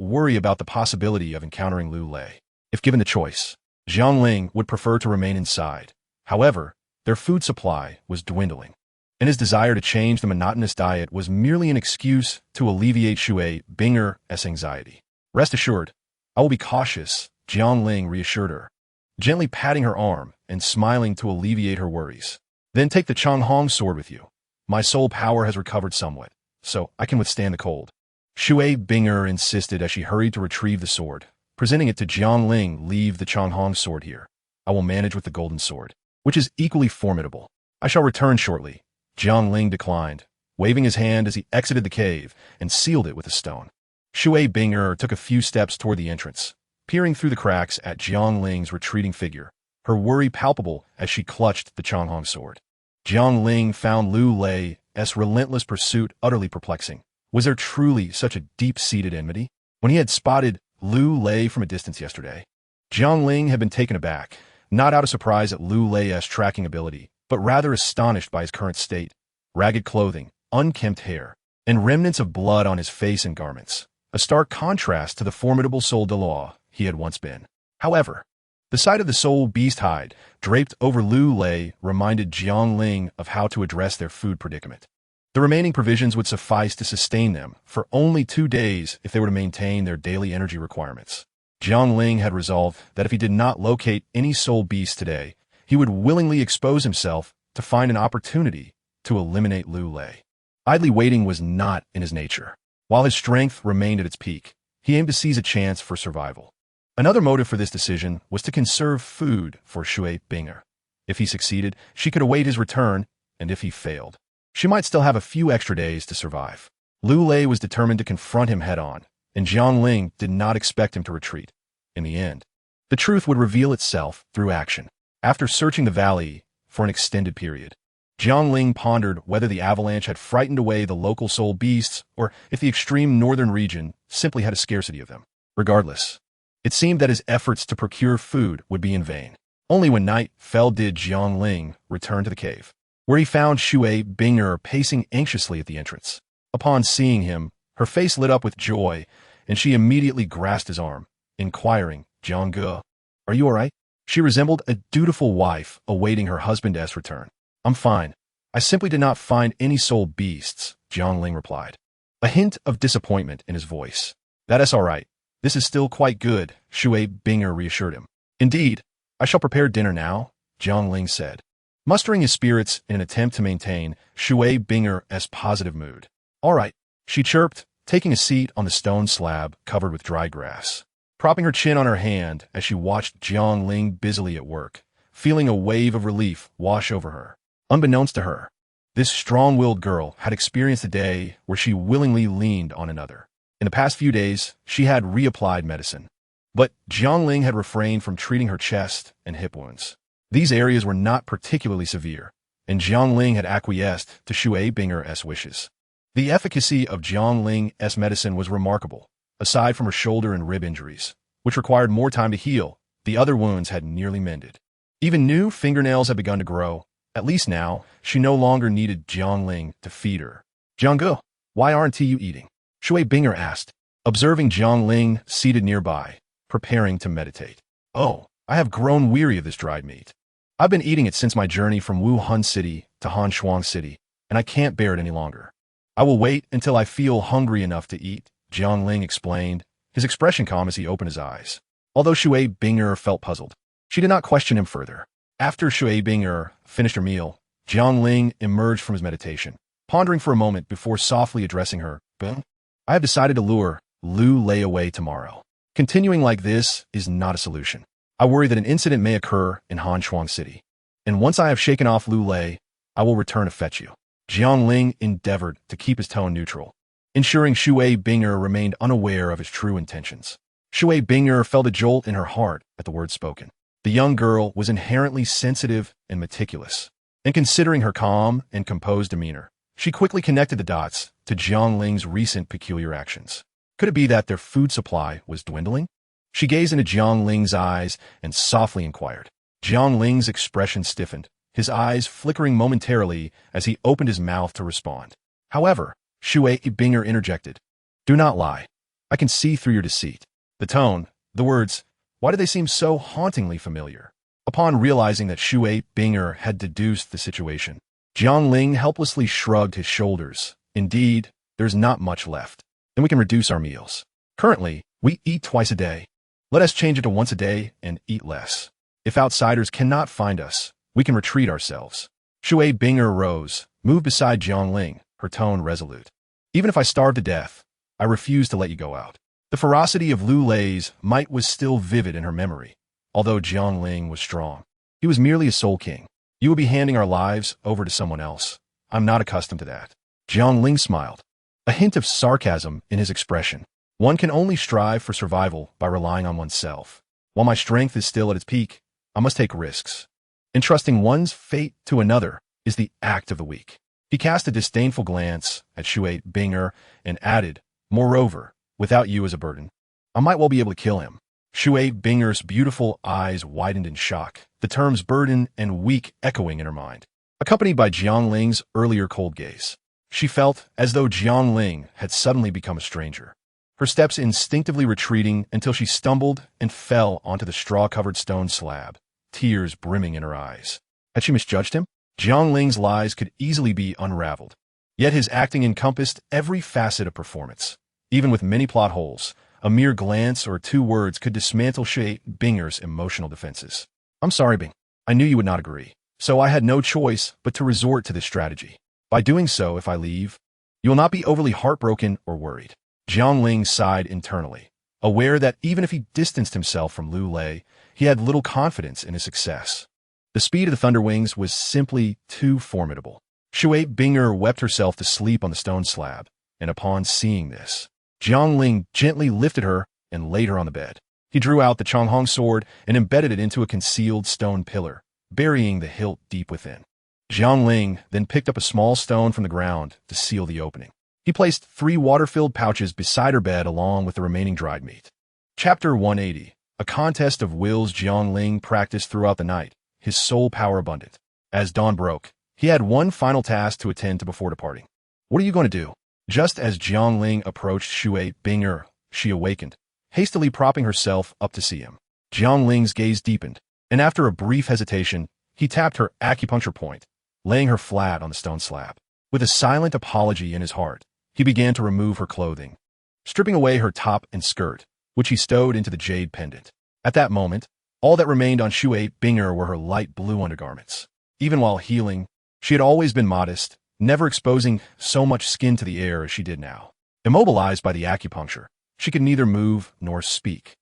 worry about the possibility of encountering Lu Lei. If given the choice, Jiangling would prefer to remain inside. However, their food supply was dwindling, and his desire to change the monotonous diet was merely an excuse to alleviate Shui Binger's anxiety. "Rest assured, I will be cautious," Jiang Ling reassured her, gently patting her arm and smiling to alleviate her worries. Then take the Changhong sword with you. My soul power has recovered somewhat, so I can withstand the cold. Shui Binger insisted as she hurried to retrieve the sword, presenting it to Jiang Ling. Leave the Changhong sword here. I will manage with the golden sword, which is equally formidable. I shall return shortly. Jiang Ling declined, waving his hand as he exited the cave and sealed it with a stone. Shui Binger took a few steps toward the entrance, peering through the cracks at Jiang Ling's retreating figure, her worry palpable as she clutched the Changhong sword. Jiang Ling found Lu Lei's relentless pursuit utterly perplexing. Was there truly such a deep-seated enmity? When he had spotted Lu Lei from a distance yesterday, Jiang Ling had been taken aback, not out of surprise at Lu Lei's tracking ability, but rather astonished by his current state. Ragged clothing, unkempt hair, and remnants of blood on his face and garments, a stark contrast to the formidable soul Douluo he had once been. However, the sight of the soul beast hide draped over Lu Lei reminded Jiang Ling of how to address their food predicament. The remaining provisions would suffice to sustain them for only 2 days if they were to maintain their daily energy requirements. Jiang Ling had resolved that if he did not locate any soul beast today, he would willingly expose himself to find an opportunity to eliminate Lu Lei. Idly waiting was not in his nature. While his strength remained at its peak, he aimed to seize a chance for survival. Another motive for this decision was to conserve food for Shui Binger. If he succeeded, she could await his return, and if he failed, she might still have a few extra days to survive. Lu Lei was determined to confront him head-on, and Jiang Ling did not expect him to retreat. In the end, the truth would reveal itself through action. After searching the valley for an extended period, Jiang Ling pondered whether the avalanche had frightened away the local soul beasts or if the extreme northern region simply had a scarcity of them. Regardless, it seemed that his efforts to procure food would be in vain. Only when night fell did Jiang Ling return to the cave, where he found Shui Binger pacing anxiously at the entrance. Upon seeing him, her face lit up with joy, and she immediately grasped his arm, inquiring, "Jiang Ge, are you all right?" She resembled a dutiful wife awaiting her husband's return. "I'm fine. I simply did not find any soul beasts," Jiang Ling replied, a hint of disappointment in his voice. "That is all right. This is still quite good," Shui Binger reassured him. "Indeed, I shall prepare dinner now," Jiang Ling said, mustering his spirits in an attempt to maintain Shui Binger's positive mood. "All right," she chirped, taking a seat on the stone slab covered with dry grass, propping her chin on her hand as she watched Jiang Ling busily at work, feeling a wave of relief wash over her. Unbeknownst to her, this strong-willed girl had experienced a day where she willingly leaned on another. In the past few days, she had reapplied medicine, but Jiang Ling had refrained from treating her chest and hip wounds. These areas were not particularly severe, and Jiang Ling had acquiesced to Shui Binger's wishes. The efficacy of Jiang Ling's medicine was remarkable. Aside from her shoulder and rib injuries, which required more time to heal, the other wounds had nearly mended. Even new fingernails had begun to grow. At least now, she no longer needed Jiang Ling to feed her. "Jiang Ge, why aren't you eating?" Shui Binger asked, observing Jiang Ling seated nearby, preparing to meditate. "Oh, I have grown weary of this dried meat. I've been eating it since my journey from Wuhan City to Hanshuang City, and I can't bear it any longer. I will wait until I feel hungry enough to eat," Jiang Ling explained, his expression calm as he opened his eyes. Although Shui Binger felt puzzled, she did not question him further. After Shui Binger finished her meal, Jiang Ling emerged from his meditation, pondering for a moment before softly addressing her. "I have decided to lure Lu Lei away tomorrow. Continuing like this is not a solution. I worry that an incident may occur in Hanshuang City, and once I have shaken off Lu Lei, I will return to fetch you." Jiang Ling endeavored to keep his tone neutral, ensuring Shui Binger remained unaware of his true intentions. Shui Binger felt a jolt in her heart at the words spoken. The young girl was inherently sensitive and meticulous, and considering her calm and composed demeanor, she quickly connected the dots to Jiang Ling's recent peculiar actions. Could it be that their food supply was dwindling? She gazed into Jiang Ling's eyes and softly inquired. Jiang Ling's expression stiffened, his eyes flickering momentarily as he opened his mouth to respond. However, Shui Binger interjected, "Do not lie. I can see through your deceit." The tone, the words, why did they seem so hauntingly familiar? Upon realizing that Shui Binger had deduced the situation, Jiang Ling helplessly shrugged his shoulders. "Indeed, there's not much left, and we can reduce our meals. Currently, we eat twice a day. Let us change it to once a day and eat less. If outsiders cannot find us, we can retreat ourselves. Shui Bing'er arose, moved beside Jiangling, her tone resolute. Even if I starve to death, I refuse to let you go out. The ferocity of Lu Lei's might was still vivid in her memory, although Jiangling was strong. He was merely a soul king. You will be handing our lives over to someone else. I'm not accustomed to that. Jiangling smiled, a hint of sarcasm in his expression. One can only strive for survival by relying on oneself. While my strength is still at its peak, I must take risks. Entrusting one's fate to another is the act of the weak. He cast a disdainful glance at Shui Bing'er and added, moreover, without you as a burden, I might well be able to kill him. Shui Bing'er's beautiful eyes widened in shock, the terms burden and weak echoing in her mind, accompanied by Jiangling's earlier cold gaze. She felt as though Jiangling had suddenly become a stranger, her steps instinctively retreating until she stumbled and fell onto the straw-covered stone slab, tears brimming in her eyes. Had she misjudged him? Jiangling's lies could easily be unraveled, yet his acting encompassed every facet of performance. Even with many plot holes, a mere glance or 2 words could dismantle Shui Bing'er's emotional defenses. I'm sorry, Bing. I knew you would not agree, so I had no choice but to resort to this strategy. By doing so, if I leave, you will not be overly heartbroken or worried. Jiangling sighed internally, aware that even if he distanced himself from Lu Lei, he had little confidence in his success. The speed of the Thunder Wings was simply too formidable. Shui Bing'er wept herself to sleep on the stone slab, and upon seeing this, Jiangling gently lifted her and laid her on the bed. He drew out the Changhong sword and embedded it into a concealed stone pillar, burying the hilt deep within. Jiangling then picked up a small stone from the ground to seal the opening. He placed 3 water-filled pouches beside her bed along with the remaining dried meat. Chapter 180. A contest of wills. Jiangling practiced throughout the night, his soul power abundant. As dawn broke, he had one final task to attend to before departing. What are you going to do? Just as Jiangling approached Shui Bing'er, she awakened, hastily propping herself up to see him. Jiangling's gaze deepened, and after a brief hesitation, he tapped her acupuncture point, laying her flat on the stone slab. With a silent apology in his heart, he began to remove her clothing, stripping away her top and skirt, which he stowed into the jade pendant. At that moment, all that remained on Shui Bing'er were her light blue undergarments. Even while healing, she had always been modest, never exposing so much skin to the air as she did now. Immobilized by the acupuncture, she could neither move nor speak.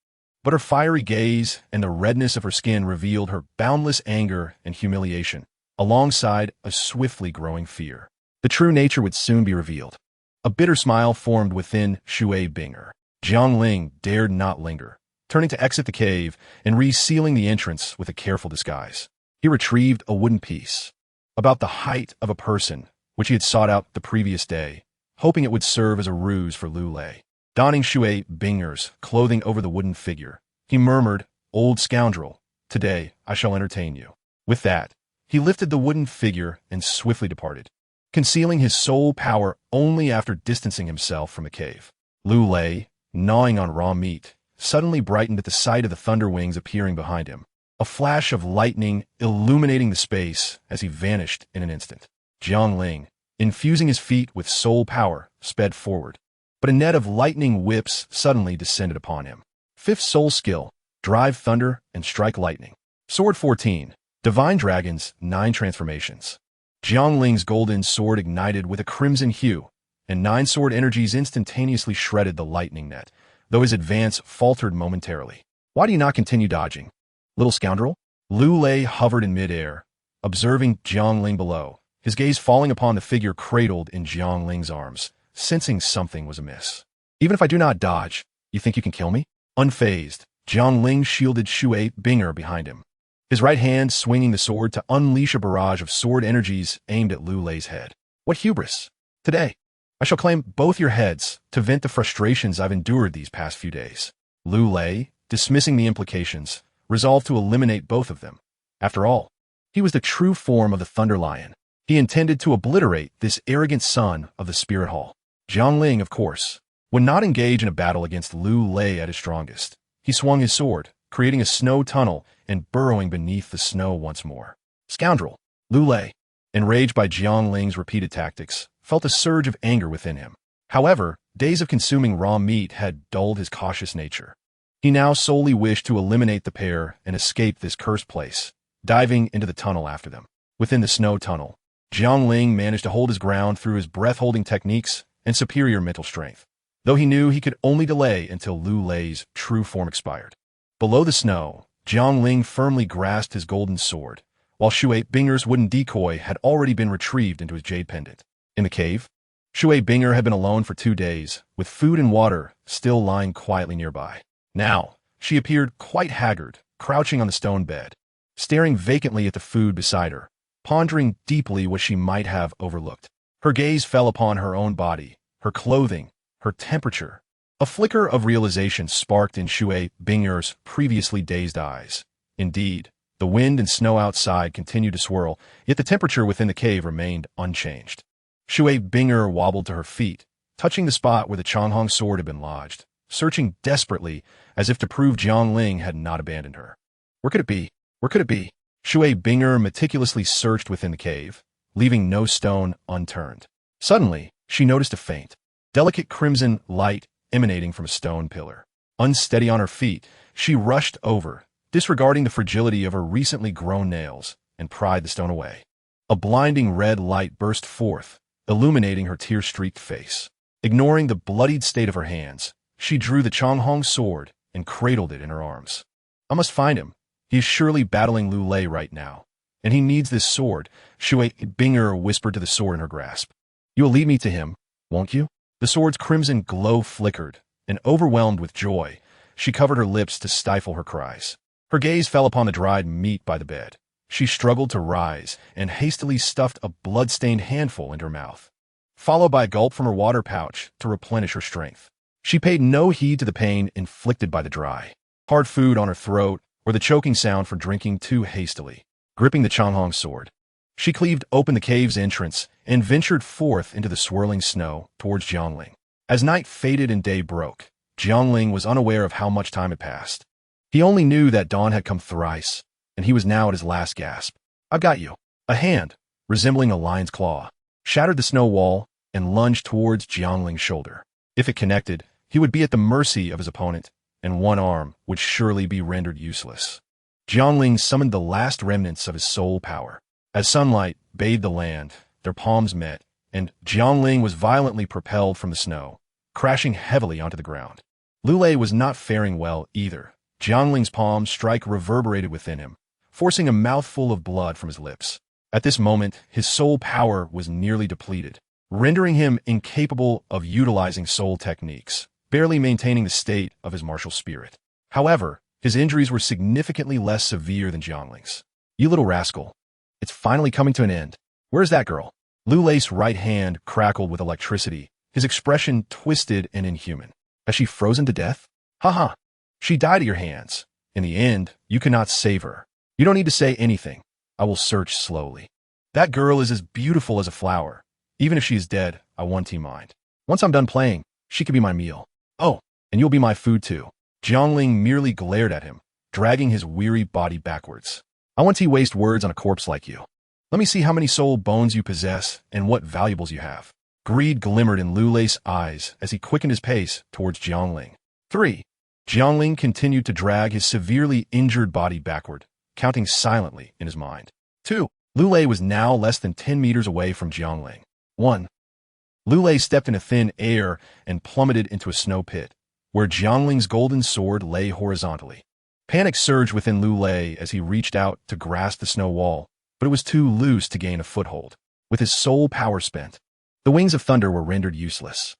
But her fiery gaze and the redness of her skin revealed her boundless anger and humiliation, alongside a swiftly growing fear. The true nature would soon be revealed. A bitter smile formed within Shui Bing'er. Jiangling dared not linger, turning to exit the cave and resealing the entrance with a careful disguise. He retrieved a wooden piece, about the height of a person, which he had sought out the previous day, hoping it would serve as a ruse for Lu Lei. Donning Shui Bing'er's clothing over the wooden figure, he murmured, "Old scoundrel, today I shall entertain you." With that, he lifted the wooden figure and swiftly departed, concealing his soul power only after distancing himself from the cave. Lu Lei, gnawing on raw meat, suddenly brightened at the sight of the Thunder Wings appearing behind him, a flash of lightning illuminating the space as he vanished in an instant. Jiangling, infusing his feet with soul power, sped forward, but a net of lightning whips suddenly descended upon him. 5th soul skill, drive thunder and strike lightning. Sword 14, divine dragons, 9 transformations. Jiangling's golden sword ignited with a crimson hue, and 9 sword energies instantaneously shredded the lightning net, though his advance faltered momentarily. Why do you not continue dodging, little scoundrel? Lu Lei hovered in midair, observing Jiangling below, his gaze falling upon the figure cradled in Jiangling's arms, sensing something was amiss. Even if I do not dodge, you think you can kill me? Unfazed, Jiangling shielded Shui Bing'er behind him, his right hand swinging the sword to unleash a barrage of sword energies aimed at Lu Lei's head. What hubris! Today, I shall claim both your heads to vent the frustrations I've endured these past few days. Lu Lei, dismissing the implications, resolved to eliminate both of them. After all, he was the true form of the Thunder Lion. He intended to obliterate this arrogant son of the Spirit Hall. Jiangling, of course, would not engage in a battle against Lu Lei at his strongest. He swung his sword, creating a snow tunnel and burrowing beneath the snow once more. Scoundrel! Lu Lei, enraged by Jiangling's repeated tactics, felt a surge of anger within him. However, days of consuming raw meat had dulled his cautious nature. He now solely wished to eliminate the pair and escape this cursed place, diving into the tunnel after them. Within the snow tunnel, Jiangling managed to hold his ground through his breath-holding techniques and superior mental strength, though he knew he could only delay until Lu Lei's true form expired. Below the snow, Jiangling firmly grasped his golden sword, while Shui Binger's wooden decoy had already been retrieved into his jade pendant. In the cave, Shui Binger had been alone for 2 days, with food and water still lying quietly nearby. Now, she appeared quite haggard, crouching on the stone bed, staring vacantly at the food beside her, pondering deeply what she might have overlooked. Her gaze fell upon her own body, her clothing, her temperature. A flicker of realization sparked in Shui Binger's previously dazed eyes. Indeed, the wind and snow outside continued to swirl, yet the temperature within the cave remained unchanged. Shui Binger wobbled to her feet, touching the spot where the Changhong sword had been lodged, searching desperately as if to prove Jiangling had not abandoned her. Where could it be? Where could it be? Shui Binger meticulously searched within the cave, leaving no stone unturned. Suddenly, she noticed a faint, delicate crimson light emanating from a stone pillar. Unsteady on her feet, she rushed over, disregarding the fragility of her recently grown nails, and pried the stone away. A blinding red light burst forth, illuminating her tear-streaked face. Ignoring the bloodied state of her hands, she drew the Changhong sword and cradled it in her arms. I must find him. He is surely battling Lu Lei right now, and he needs this sword, Shui Binger whispered to the sword in her grasp. You will lead me to him, won't you? The sword's crimson glow flickered, and overwhelmed with joy, she covered her lips to stifle her cries. Her gaze fell upon the dried meat by the bed. She struggled to rise and hastily stuffed a blood-stained handful into her mouth, followed by a gulp from her water pouch to replenish her strength. She paid no heed to the pain inflicted by the dry, hard food on her throat or the choking sound for drinking too hastily. Gripping the Changhong sword, she cleaved open the cave's entrance and ventured forth into the swirling snow towards Jiangling. As night faded and day broke, Jiangling was unaware of how much time had passed. He only knew that dawn had come thrice, and he was now at his last gasp. I've got you. A hand, resembling a lion's claw, shattered the snow wall and lunged towards Jiangling's shoulder. If it connected, he would be at the mercy of his opponent, and one arm would surely be rendered useless. Jiangling summoned the last remnants of his soul power. As sunlight bathed the land, their palms met, and Jiangling was violently propelled from the snow, crashing heavily onto the ground. Lu Lei was not faring well either. Jiangling's palm strike reverberated within him, forcing a mouthful of blood from his lips. At this moment, his soul power was nearly depleted, rendering him incapable of utilizing soul techniques, barely maintaining the state of his martial spirit. However, his injuries were significantly less severe than Jiangling's. You little rascal. It's finally coming to an end. Where's that girl? Lu Lei's right hand crackled with electricity, his expression twisted and inhuman. Has she frozen to death? Haha. She died at your hands. In the end, you cannot save her. You don't need to say anything. I will search slowly. That girl is as beautiful as a flower. Even if she is dead, I want you mind. Once I'm done playing, she can be my meal. Oh, and you'll be my food too. Jiangling merely glared at him, dragging his weary body backwards. I want to waste words on a corpse like you. Let me see how many soul bones you possess and what valuables you have. Greed glimmered in Lu Lei's eyes as he quickened his pace towards Jiangling. 3. Jiangling continued to drag his severely injured body backward, counting silently in his mind. 2. Lu Lei was now less than 10 meters away from Jiangling. 1. Lu Lei stepped into thin air and plummeted into a snow pit, where Jiangling's golden sword lay horizontally. Panic surged within Lu Lei as he reached out to grasp the snow wall, but it was too loose to gain a foothold. With his soul power spent, the wings of thunder were rendered useless.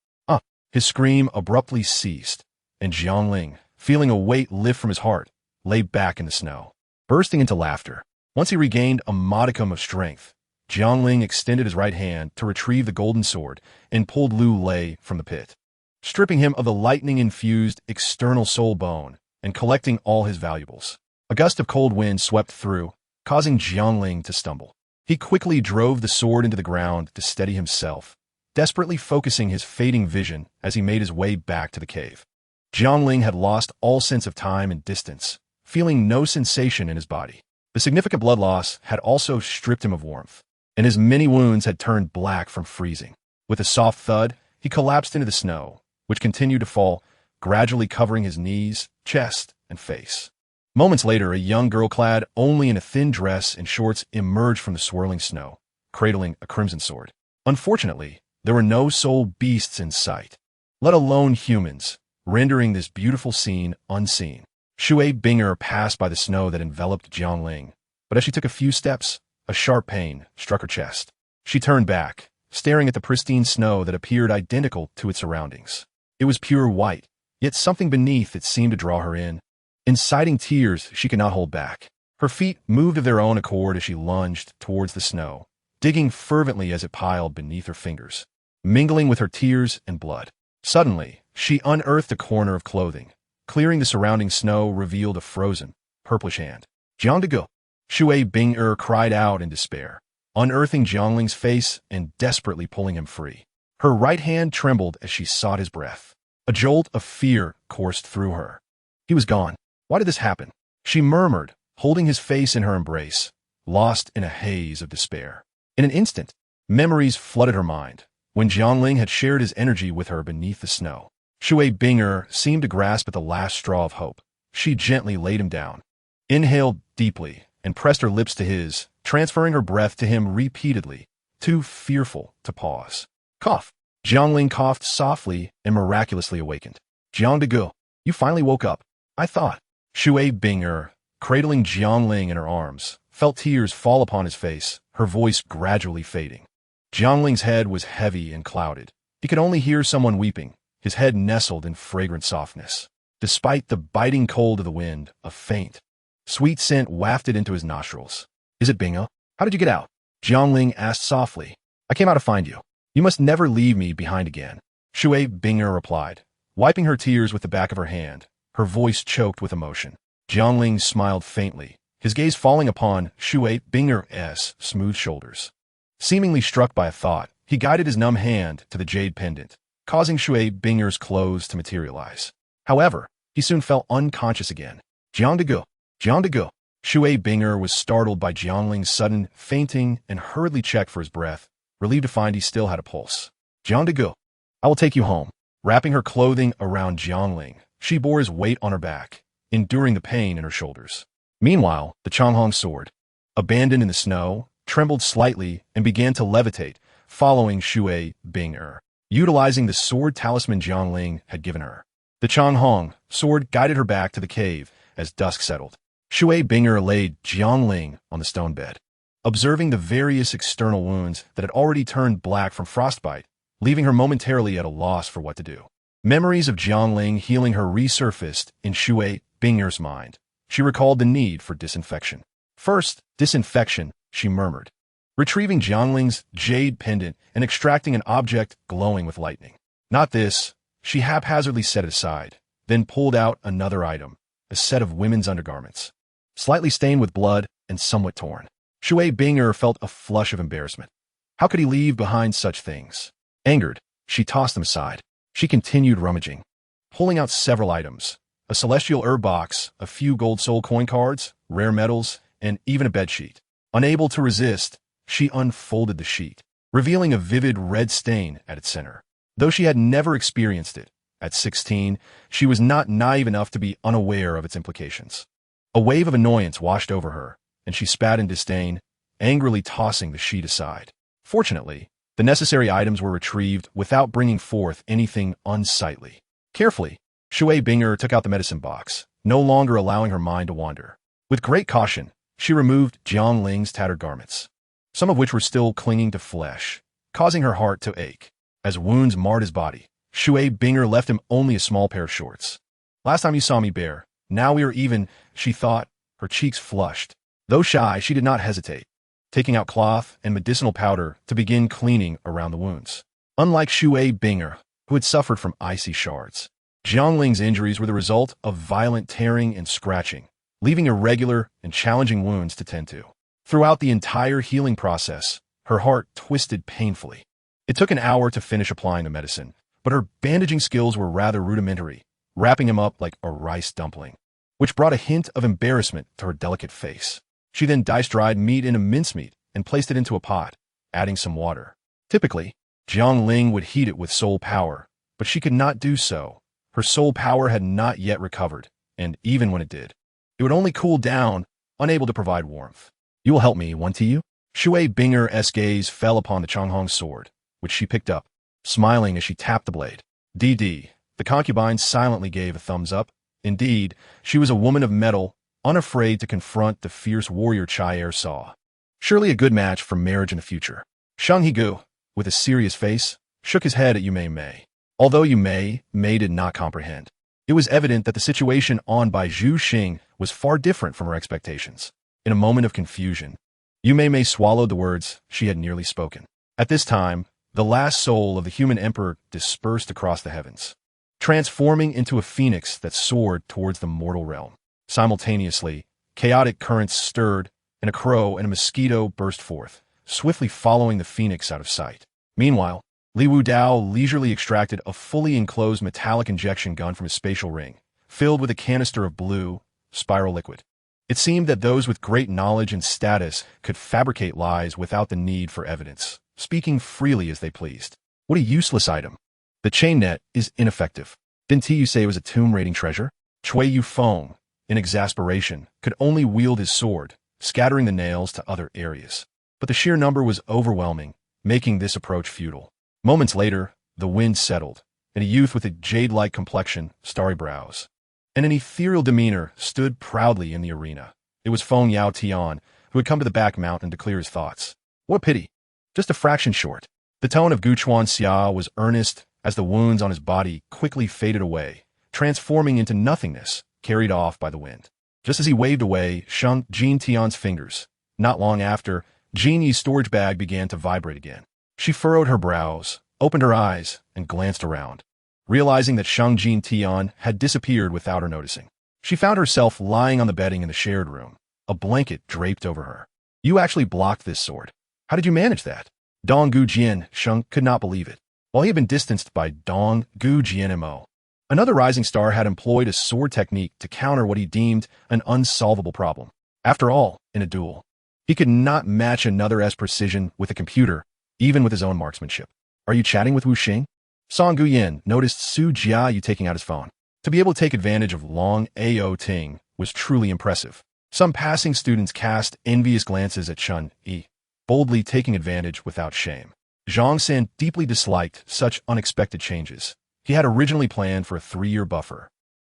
His scream abruptly ceased, and Jiangling, feeling a weight lift from his heart, lay back in the snow, bursting into laughter. Once he regained a modicum of strength, Jiangling extended his right hand to retrieve the golden sword and pulled Lu Lei from the pit, stripping him of the lightning-infused external soul bone and collecting all his valuables. A gust of cold wind swept through, causing Jiangling to stumble. He quickly drove the sword into the ground to steady himself, desperately focusing his fading vision as he made his way back to the cave. Jiangling had lost all sense of time and distance, feeling no sensation in his body. The significant blood loss had also stripped him of warmth, and his many wounds had turned black from freezing. With a soft thud, he collapsed into the snow, which continued to fall, gradually covering his knees, chest, and face. Moments later, a young girl clad only in a thin dress and shorts emerged from the swirling snow, cradling a crimson sword. Unfortunately, there were no soul beasts in sight, let alone humans, rendering this beautiful scene unseen. Shui Binger passed by the snow that enveloped Jiangling, but as she took a few steps, a sharp pain struck her chest. She turned back, staring at the pristine snow that appeared identical to its surroundings. It was pure white, yet something beneath it seemed to draw her in, inciting tears she could not hold back. Her feet moved of their own accord as she lunged towards the snow, digging fervently as it piled beneath her fingers, mingling with her tears and blood. Suddenly, she unearthed a corner of clothing. Clearing the surrounding snow revealed a frozen, purplish hand. Jiang Degu! Shui Bing cried out in despair, unearthing Jiangling's face and desperately pulling him free. Her right hand trembled as she sought his breath. A jolt of fear coursed through her. He was gone. Why did this happen? She murmured, holding his face in her embrace, lost in a haze of despair. In an instant, memories flooded her mind, when Jiangling had shared his energy with her beneath the snow. Shui Binger seemed to grasp at the last straw of hope. She gently laid him down, inhaled deeply, and pressed her lips to his, transferring her breath to him repeatedly, too fearful to pause. Cough. Jiangling coughed softly and miraculously awakened. Jiang Degu, you finally woke up. I thought. Shui Binger, cradling Jiangling in her arms, felt tears fall upon his face, her voice gradually fading. Jiangling's head was heavy and clouded. He could only hear someone weeping, his head nestled in fragrant softness. Despite the biting cold of the wind, a faint, sweet scent wafted into his nostrils. Is it Bingo? How did you get out? Jiangling asked softly. I came out to find you. You must never leave me behind again. Shui Binger replied, wiping her tears with the back of her hand, her voice choked with emotion. Jiangling smiled faintly, his gaze falling upon Shui Binger's smooth shoulders. Seemingly struck by a thought, he guided his numb hand to the jade pendant, causing Shui Binger's clothes to materialize. However, he soon fell unconscious again. Jiang Degu! Jiang Degu! Shui Binger was startled by Jiangling's sudden fainting and hurriedly checked for his breath, relieved to find he still had a pulse. Jiang Degu! I will take you home. Wrapping her clothing around Jiangling, she bore his weight on her back, enduring the pain in her shoulders. Meanwhile, the Changhong sword, abandoned in the snow, trembled slightly and began to levitate, following Shui Binger, utilizing the sword talisman Jiangling had given her. The Changhong sword guided her back to the cave as dusk settled. Shui Binger laid Jiangling on the stone bed, observing the various external wounds that had already turned black from frostbite, leaving her momentarily at a loss for what to do. Memories of Jiangling healing her resurfaced in Shui Binger's mind. She recalled the need for disinfection. First, disinfection, she murmured, retrieving Jiangling's jade pendant and extracting an object glowing with lightning. Not this, she haphazardly set it aside, then pulled out another item, a set of women's undergarments, slightly stained with blood and somewhat torn. Shui Binger felt a flush of embarrassment. How could he leave behind such things? Angered, she tossed them aside. She continued rummaging, pulling out several items, a celestial herb box, a few gold soul coin cards, rare metals, and even a bedsheet. Unable to resist, she unfolded the sheet, revealing a vivid red stain at its center. Though she had never experienced it, at 16, she was not naive enough to be unaware of its implications. A wave of annoyance washed over her, and she spat in disdain, angrily tossing the sheet aside. Fortunately, the necessary items were retrieved without bringing forth anything unsightly. Carefully, Shui Binger took out the medicine box, no longer allowing her mind to wander. With great caution, she removed Jiangling's tattered garments, some of which were still clinging to flesh, causing her heart to ache. As wounds marred his body, Shui Binger left him only a small pair of shorts. Last time you saw me bare, now we are even, she thought, her cheeks flushed. Though shy, she did not hesitate, taking out cloth and medicinal powder to begin cleaning around the wounds. Unlike Shui Binger, who had suffered from icy shards, Jiangling's injuries were the result of violent tearing and scratching, leaving irregular and challenging wounds to tend to. Throughout the entire healing process, her heart twisted painfully. It took an hour to finish applying the medicine, but her bandaging skills were rather rudimentary, wrapping him up like a rice dumpling, which brought a hint of embarrassment to her delicate face. She then diced dried meat into mincemeat and placed it into a pot, adding some water. Typically, Jiangling would heat it with soul power, but she could not do so, Her soul power had not yet recovered, and even when it did, it would only cool down, unable to provide warmth. You will help me, won't you? Shui Binger's gaze fell upon the Changhong's sword, which she picked up, smiling as she tapped the blade. DD. The concubine silently gave a thumbs up. Indeed, she was a woman of metal, unafraid to confront the fierce warrior Chai saw. Surely a good match for marriage in the future. Shang Higu, with a serious face, shook his head at Yu Mei. Although Yu Mei did not comprehend. It was evident that the situation on by Zhu Xing was far different from her expectations. In a moment of confusion, Yu Mei swallowed the words she had nearly spoken. At this time, the last soul of the human emperor dispersed across the heavens, transforming into a phoenix that soared towards the mortal realm. Simultaneously, chaotic currents stirred, and a crow and a mosquito burst forth, swiftly following the phoenix out of sight. Meanwhile, Li Wudao leisurely extracted a fully enclosed metallic injection gun from his spatial ring, filled with a canister of blue, spiral liquid. It seemed that those with great knowledge and status could fabricate lies without the need for evidence, speaking freely as they pleased. What a useless item. The chain net is ineffective. Didn't you say it was a tomb-raiding treasure? Chui Yufeng, in exasperation, could only wield his sword, scattering the nails to other areas. But the sheer number was overwhelming, making this approach futile. Moments later, the wind settled, and a youth with a jade-like complexion, starry brows, and an ethereal demeanor stood proudly in the arena. It was Feng Yao Tian, who had come to the back mountain to clear his thoughts. What a pity. Just a fraction short. The tone of Guchuan Xia was earnest as the wounds on his body quickly faded away, transforming into nothingness, carried off by the wind. Just as he waved away, Shang Jin Tian's fingers. Not long after, Jin Yi's storage bag began to vibrate again. She furrowed her brows, opened her eyes, and glanced around, realizing that Shang Jin Tian had disappeared without her noticing. She found herself lying on the bedding in the shared room, a blanket draped over her. You actually blocked this sword. How did you manage that? Dong Gu Jian, Shang could not believe it. While he had been distanced by Dong Gu Jian Mo, another rising star had employed a sword technique to counter what he deemed an unsolvable problem. After all, in a duel, he could not match another's precision with a computer, even with his own marksmanship. Are you chatting with Wu Xing? Song Guyan noticed Su Jiayu taking out his phone. To be able to take advantage of Long Ao Ting was truly impressive. Some passing students cast envious glances at Chun Yi, boldly taking advantage without shame. Zhang San deeply disliked such unexpected changes. He had originally planned for a 3-year buffer.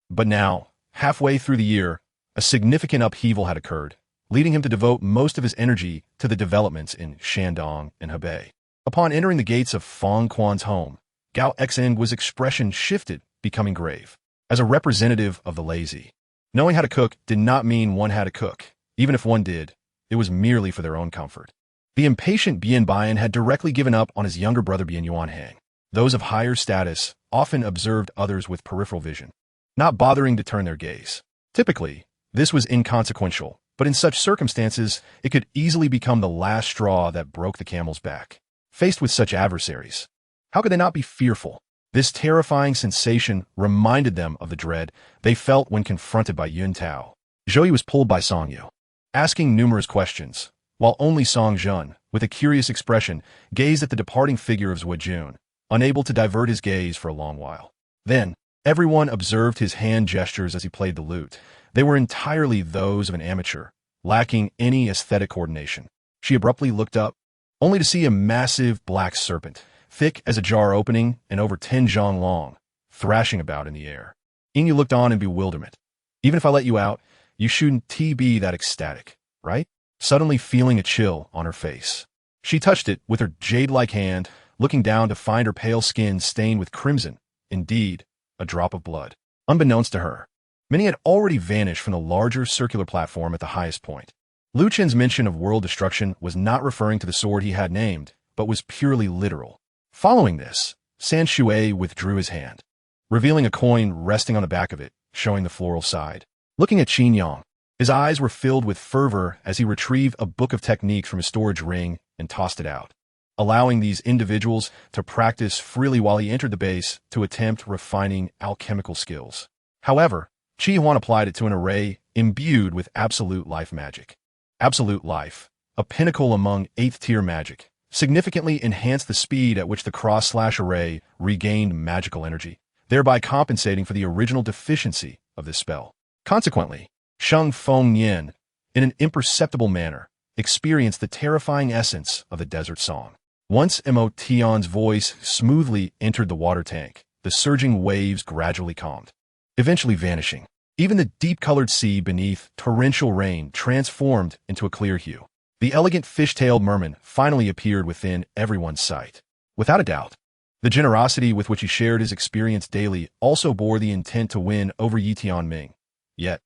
But now, halfway through the year, a significant upheaval had occurred, leading him to devote most of his energy to the developments in Shandong and Hebei. Upon entering the gates of Fong Quan's home, Gao Xing's expression shifted, becoming grave. As a representative of the lazy, knowing how to cook did not mean one had to cook. Even if one did, it was merely for their own comfort. The impatient Bian Bian had directly given up on his younger brother Bian Yuanhang. Those of higher status often observed others with peripheral vision, not bothering to turn their gaze. Typically, this was inconsequential, but in such circumstances, it could easily become the last straw that broke the camel's back. Faced with such adversaries, how could they not be fearful? This terrifying sensation reminded them of the dread they felt when confronted by Yun Tao. Zhou Yi was pulled by Song Yu, asking numerous questions, while only Song Zhun, with a curious expression, gazed at the departing figure of Zhou Jun, unable to divert his gaze for a long while. Then, everyone observed his hand gestures as he played the lute. They were entirely those of an amateur, lacking any aesthetic coordination. She abruptly looked up, only to see a massive black serpent, thick as a jar opening and over 10 zhang long, thrashing about in the air. Inyu looked on in bewilderment. Even if I let you out, you shouldn't be that ecstatic, right? Suddenly feeling a chill on her face. She touched it with her jade-like hand, looking down to find her pale skin stained with crimson, indeed, a drop of blood. Unbeknownst to her, many had already vanished from the larger circular platform at the highest point. Lu Chen's mention of world destruction was not referring to the sword he had named, but was purely literal. Following this, San Shui withdrew his hand, revealing a coin resting on the back of it, showing the floral side. Looking at Qin Yang, his eyes were filled with fervor as he retrieved a book of techniques from his storage ring and tossed it out, allowing these individuals to practice freely while he entered the base to attempt refining alchemical skills. However, Qi Huan applied it to an array imbued with absolute life magic. Absolute life, a pinnacle among 8th-tier magic, significantly enhanced the speed at which the cross-slash array regained magical energy. thereby compensating for the original deficiency of this spell. Consequently, Sheng Feng Yin, in an imperceptible manner, experienced the terrifying essence of the desert song. Once Emotion's voice smoothly entered the water tank, the surging waves gradually calmed, eventually vanishing. Even the deep-colored sea beneath torrential rain transformed into a clear hue. The elegant fish-tailed merman finally appeared within everyone's sight. Without a doubt, the generosity with which he shared his experience daily also bore the intent to win over Yi Tianming. Yet,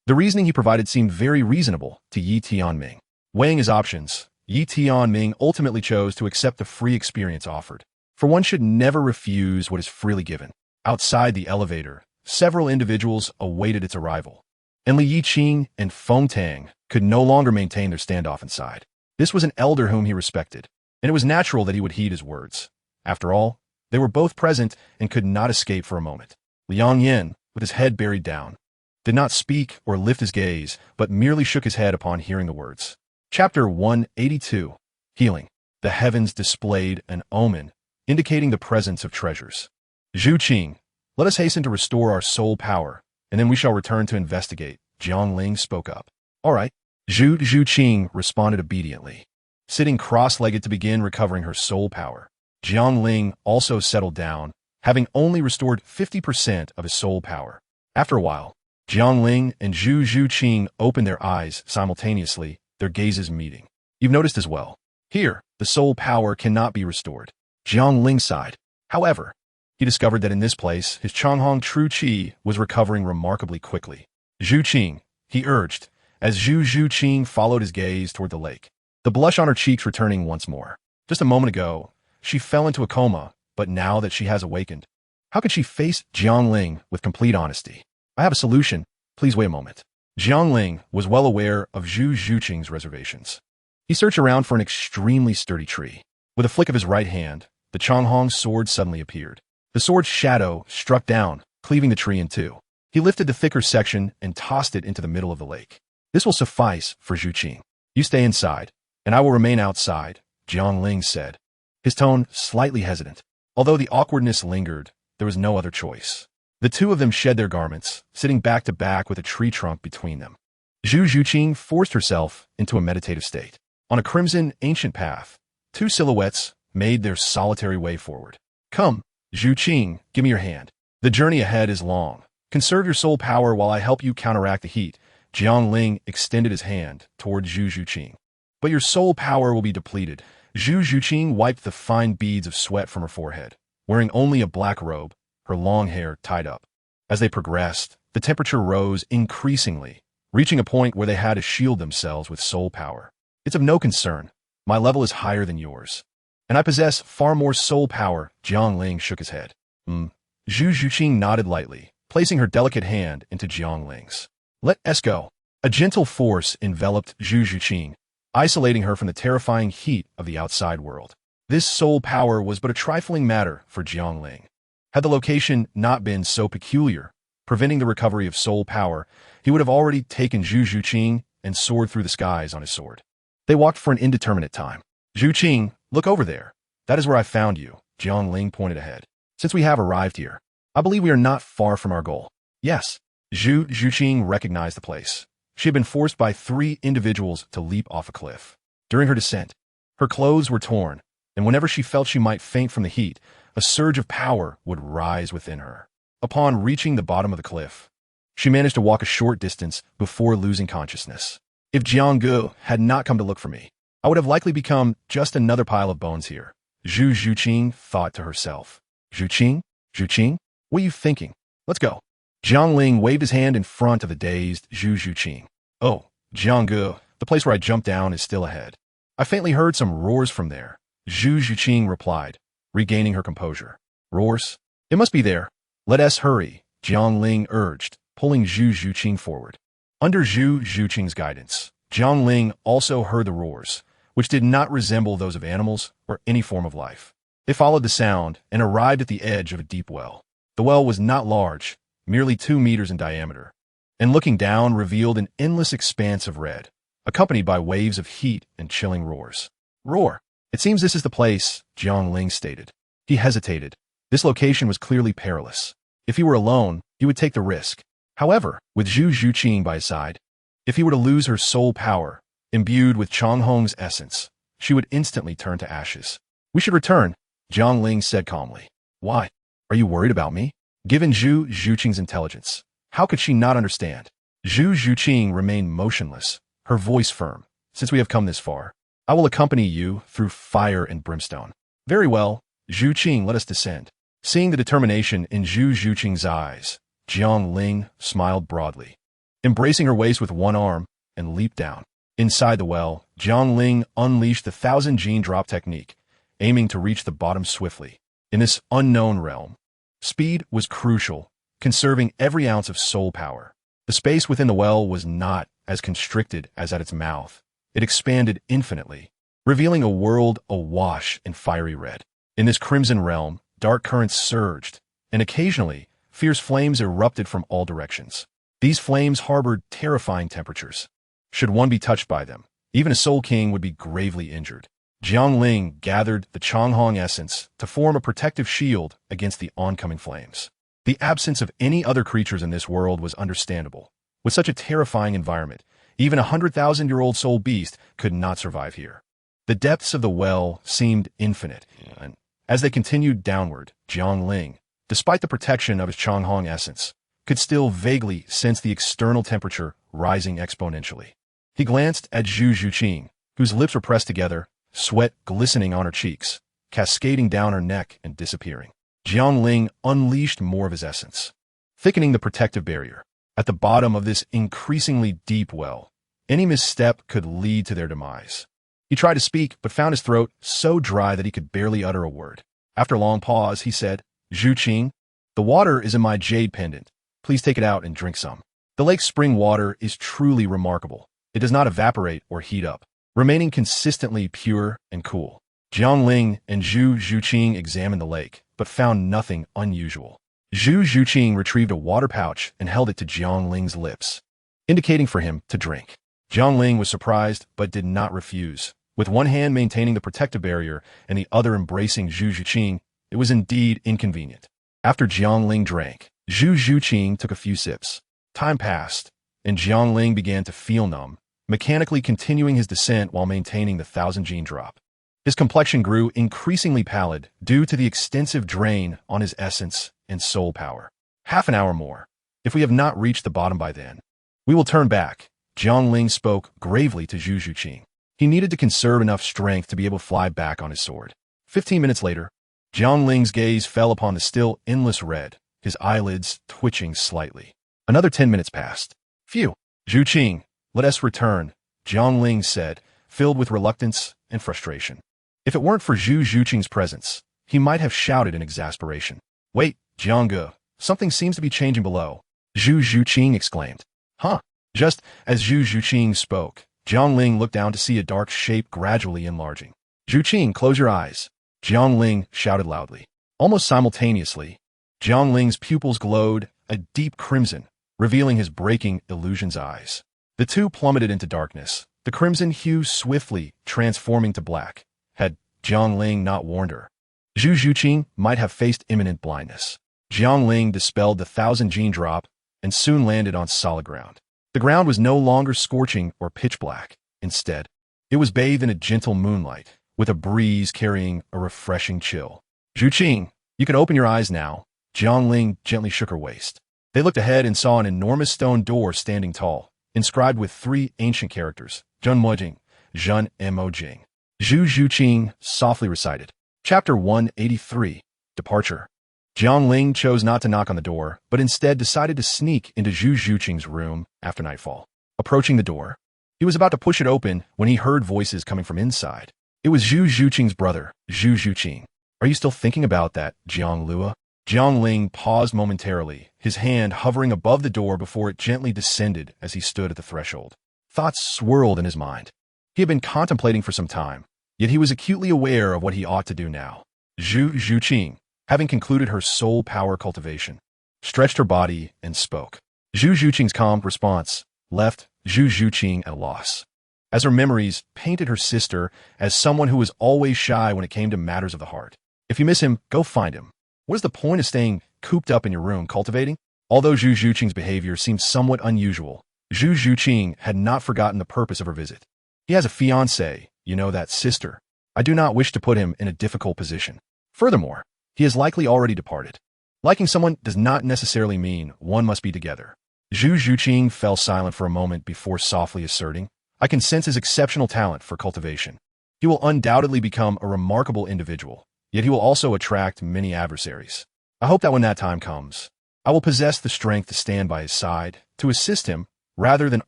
the reasoning he provided seemed very reasonable to Yi Tianming. Weighing his options, Yi Tianming ultimately chose to accept the free experience offered. For one should never refuse what is freely given. Outside the elevator, several individuals awaited its arrival, and Li Yiqing and Feng Tang could no longer maintain their standoff inside. This was an elder whom he respected, and it was natural that he would heed his words. After all, they were both present and could not escape for a moment. Liang Yin, with his head buried down, did not speak or lift his gaze, but merely shook his head upon hearing the words. Chapter 182. Healing. The heavens displayed an omen, indicating the presence of treasures. Zhu Qing, let us hasten to restore our soul power, and then we shall return to investigate, Jiang Ling spoke up. All right. Zhu Qing responded obediently, sitting cross-legged to begin recovering her soul power. Jiang Ling also settled down, having only restored 50% of his soul power. After a while, Jiang Ling and Zhu Qing opened their eyes simultaneously, their gazes meeting. You've noticed as well. Here, the soul power cannot be restored. Jiang Ling sighed. However, he discovered that in this place, his Changhong True Qi was recovering remarkably quickly. Zhu Qing, he urged, as Zhu Qing followed his gaze toward the lake. The blush on her cheeks returning once more. Just a moment ago, she fell into a coma, but now that she has awakened, how could she face Jiang Ling with complete honesty? I have a solution. Please wait a moment. Jiang Ling was well aware of Zhu Qing's reservations. He searched around for an extremely sturdy tree. With a flick of his right hand, the Changhong sword suddenly appeared. The sword's shadow struck down, cleaving the tree in two. He lifted the thicker section and tossed it into the middle of the lake. This will suffice for Zhu Qing. You stay inside, and I will remain outside, Jiang Ling said, his tone slightly hesitant. Although the awkwardness lingered, there was no other choice. The two of them shed their garments, sitting back to back with a tree trunk between them. Zhu Qing forced herself into a meditative state. On a crimson, ancient path, two silhouettes made their solitary way forward. Come, Zhu Qing, give me your hand. The journey ahead is long. Conserve your soul power while I help you counteract the heat. Jiang Ling extended his hand toward Zhu Qing. But your soul power will be depleted. Zhu Qing wiped the fine beads of sweat from her forehead, wearing only a black robe, her long hair tied up. As they progressed, the temperature rose increasingly, reaching a point where they had to shield themselves with soul power. It's of no concern. My level is higher than yours, and I possess far more soul power. Jiang Ling shook his head. Zhu Qing nodded lightly, placing her delicate hand into Jiang Ling's. Let us go. A gentle force enveloped Zhu Qing, isolating her from the terrifying heat of the outside world. This soul power was but a trifling matter for Jiang Ling. Had the location not been so peculiar, preventing the recovery of soul power, he would have already taken Zhu Qing and soared through the skies on his sword. They walked for an indeterminate time. Zhu Qing, look over there. That is where I found you, Jiang Ling pointed ahead. Since we have arrived here, I believe we are not far from our goal. Yes. Zhu Qing recognized the place. She had been forced by 3 individuals to leap off a cliff. During her descent, her clothes were torn, and whenever she felt she might faint from the heat, a surge of power would rise within her. Upon reaching the bottom of the cliff, she managed to walk a short distance before losing consciousness. If Jianggu had not come to look for me, I would have likely become just another pile of bones here. Zhu Qing thought to herself. Zhu Qing, what are you thinking? Let's go. Jiang Ling waved his hand in front of the dazed Zhu Qing. Oh, Jianggu, the place where I jumped down is still ahead. I faintly heard some roars from there. Zhu Qing replied, regaining her composure. Roars? It must be there. Let us hurry, Jiang Ling urged, pulling Zhu Qing forward. Under Zhu Qing's guidance, Jiang Ling also heard the roars, which did not resemble those of animals or any form of life. They followed the sound and arrived at the edge of a deep well. The well was not large, merely 2 meters in diameter, and looking down revealed an endless expanse of red, accompanied by waves of heat and chilling roars. Roar! It seems this is the place, Jiang Ling stated. He hesitated. This location was clearly perilous. If he were alone, he would take the risk. However, with Zhu Zhuqing by his side, if he were to lose her soul power, imbued with Changhong's essence, she would instantly turn to ashes. We should return, Jiang Ling said calmly. Why? Are you worried about me? Given Zhu Zhuqing's intelligence, how could she not understand? Zhu Zhuqing remained motionless, her voice firm. Since we have come this far, I will accompany you through fire and brimstone. Very well, Zhuqing, let us descend. Seeing the determination in Zhu Zhuqing's eyes, Jiang Ling smiled broadly, embracing her waist with one arm, and leaped down. Inside the well, Jiang Ling unleashed the 1,000-gene drop technique, aiming to reach the bottom swiftly. In this unknown realm, speed was crucial, conserving every ounce of soul power. The space within the well was not as constricted as at its mouth. It expanded infinitely, revealing a world awash in fiery red. In this crimson realm, dark currents surged, and occasionally, fierce flames erupted from all directions. These flames harbored terrifying temperatures. Should one be touched by them, even a Soul King would be gravely injured. Jiang Ling gathered the Changhong essence to form a protective shield against the oncoming flames. The absence of any other creatures in this world was understandable. With such a terrifying environment, even a 100,000-year-old soul beast could not survive here. The depths of the well seemed infinite, and as they continued downward, Jiang Ling, despite the protection of his Changhong essence, could still vaguely sense the external temperature rising exponentially. He glanced at Zhu Zhuqing, whose lips were pressed together, sweat glistening on her cheeks, cascading down her neck and disappearing. Jiang Ling unleashed more of his essence, thickening the protective barrier. At the bottom of this increasingly deep well, any misstep could lead to their demise. He tried to speak, but found his throat so dry that he could barely utter a word. After a long pause, he said, Zhuqing, the water is in my jade pendant. Please take it out and drink some. The lake's spring water is truly remarkable. It does not evaporate or heat up, remaining consistently pure and cool. Jiang Ling and Zhu Zhuqing examined the lake, but found nothing unusual. Zhu Zhuqing retrieved a water pouch and held it to Jiang Ling's lips, indicating for him to drink. Jiang Ling was surprised, but did not refuse. With one hand maintaining the protective barrier and the other embracing Zhu Zhuqing, it was indeed inconvenient. After Jiang Ling drank, Zhu Zhuqing took a few sips. Time passed, and Jiang Ling began to feel numb, mechanically continuing his descent while maintaining the 1,000-gene drop. His complexion grew increasingly pallid due to the extensive drain on his essence and soul power. Half an hour more. If we have not reached the bottom by then, we will turn back. Jiang Ling spoke gravely to Zhu Zhuqing. He needed to conserve enough strength to be able to fly back on his sword. 15 minutes later, Jiang Ling's gaze fell upon the still endless red, his eyelids twitching slightly. Another 10 minutes passed. Phew. Zhuqing, let us return, Jiang Ling said, filled with reluctance and frustration. If it weren't for Zhu Zhuqing's presence, he might have shouted in exasperation. Wait, Jiangge, something seems to be changing below, Zhu Zhuqing exclaimed. Huh? Just as Zhu Zhuqing spoke, Jiang Ling looked down to see a dark shape gradually enlarging. Zhuqing, close your eyes, Jiang Ling shouted loudly. Almost simultaneously, Jiang Ling's pupils glowed a deep crimson, revealing his breaking illusion's eyes. The two plummeted into darkness, the crimson hue swiftly transforming to black. Had Jiang Ling not warned her, Zhu Zhuqing might have faced imminent blindness. Jiang Ling dispelled the 1,000-gene drop and soon landed on solid ground. The ground was no longer scorching or pitch black. Instead, it was bathed in a gentle moonlight, with a breeze carrying a refreshing chill. Zhuqing, you can open your eyes now, Jiang Ling gently shook her waist. They looked ahead and saw an enormous stone door standing tall, inscribed with 3 ancient characters, Zhen Mojing, Zhen Mojing. Zhu Zhuqing softly recited. Chapter 183, Departure. Jiang Ling chose not to knock on the door, but instead decided to sneak into Zhu Zhuqing's room after nightfall. Approaching the door, he was about to push it open when he heard voices coming from inside. It was Zhu Zhuqing's brother, Zhu Zhuqing. Are you still thinking about that, Jiang Luo? Jiang Ling paused momentarily, his hand hovering above the door before it gently descended as he stood at the threshold. Thoughts swirled in his mind. He had been contemplating for some time, yet he was acutely aware of what he ought to do now. Zhu Zhuqing, having concluded her soul power cultivation, stretched her body and spoke. Zhu Zhuqing's calm response left Zhu Zhuqing at a loss, as her memories painted her sister as someone who was always shy when it came to matters of the heart. If you miss him, go find him. What is the point of staying cooped up in your room cultivating? Although Zhu Zhuqing's behavior seemed somewhat unusual, Zhu Zhuqing had not forgotten the purpose of her visit. He has a fiancée, you know, that sister. I do not wish to put him in a difficult position. Furthermore, he has likely already departed. Liking someone does not necessarily mean one must be together. Zhu Zhuqing fell silent for a moment before softly asserting, I can sense his exceptional talent for cultivation. He will undoubtedly become a remarkable individual, yet he will also attract many adversaries. I hope that when that time comes, I will possess the strength to stand by his side, to assist him, rather than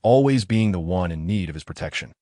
always being the one in need of his protection.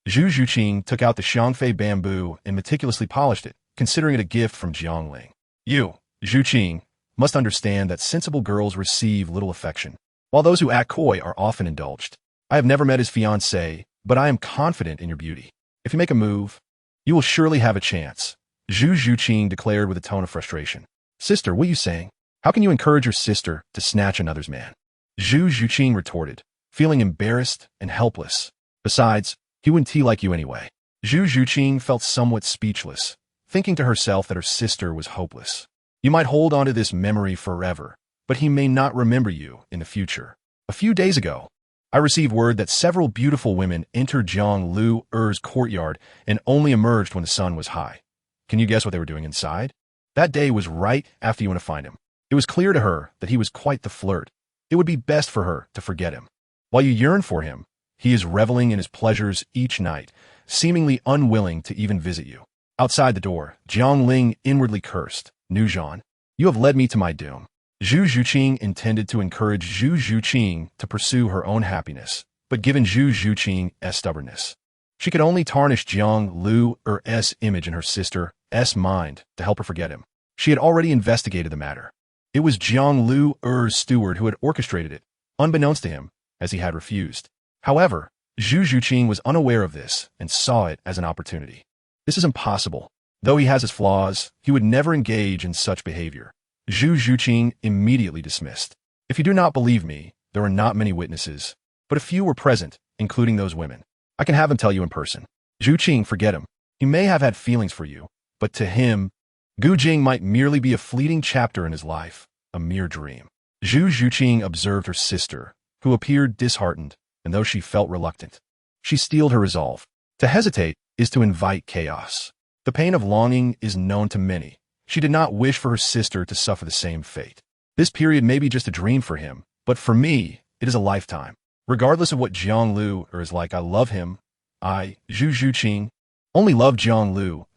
Zhu Zhuqing took out the Xiangfei bamboo and meticulously polished it, considering it a gift from Jiangling. You, Zhuqing, must understand that sensible girls receive little affection, while those who act coy are often indulged. I have never met his fiancée, but I am confident in your beauty. If you make a move, you will surely have a chance, Zhu Zhuqing declared with a tone of frustration. Sister, what are you saying? How can you encourage your sister to snatch another's man? Zhu Zhuqing retorted, feeling embarrassed and helpless. Besides, he wouldn't tea like you anyway. Zhu Zhuqing felt somewhat speechless, thinking to herself that her sister was hopeless. You might hold on to this memory forever, but he may not remember you in the future. A few days ago, I received word that several beautiful women entered Zhang Lu Er's courtyard and only emerged when the sun was high. Can you guess what they were doing inside? That day was right after you went to find him. It was clear to her that he was quite the flirt. It would be best for her to forget him. While you yearn for him, he is reveling in his pleasures each night, seemingly unwilling to even visit you. Outside the door, Jiang Ling inwardly cursed. Nu Zhan, you have led me to my doom. Zhu Zhuqing intended to encourage Zhu Zhuqing to pursue her own happiness, but given Zhu Zhuqing's stubbornness, she could only tarnish Jiang Lu Er's image in her sister's mind to help her forget him. She had already investigated the matter. It was Jiang Lu Er's steward who had orchestrated it, unbeknownst to him, as he had refused. However, Zhu Zhuqing was unaware of this and saw it as an opportunity. This is impossible. Though he has his flaws, he would never engage in such behavior. Zhu Zhuqing immediately dismissed. If you do not believe me, there were not many witnesses, but a few were present, including those women. I can have them tell you in person. Zhuqing, forget him. He may have had feelings for you, but to him, Gu Jing might merely be a fleeting chapter in his life, a mere dream. Zhu Zhuqing observed her sister, who appeared disheartened, and though she felt reluctant, she steeled her resolve. To hesitate is to invite chaos. The pain of longing is known to many. She did not wish for her sister to suffer the same fate. This period may be just a dream for him, but for me, it is a lifetime. Regardless of what Jiang Lu is like, I love him. I, Zhu Zhuqing, only love Jiang Lu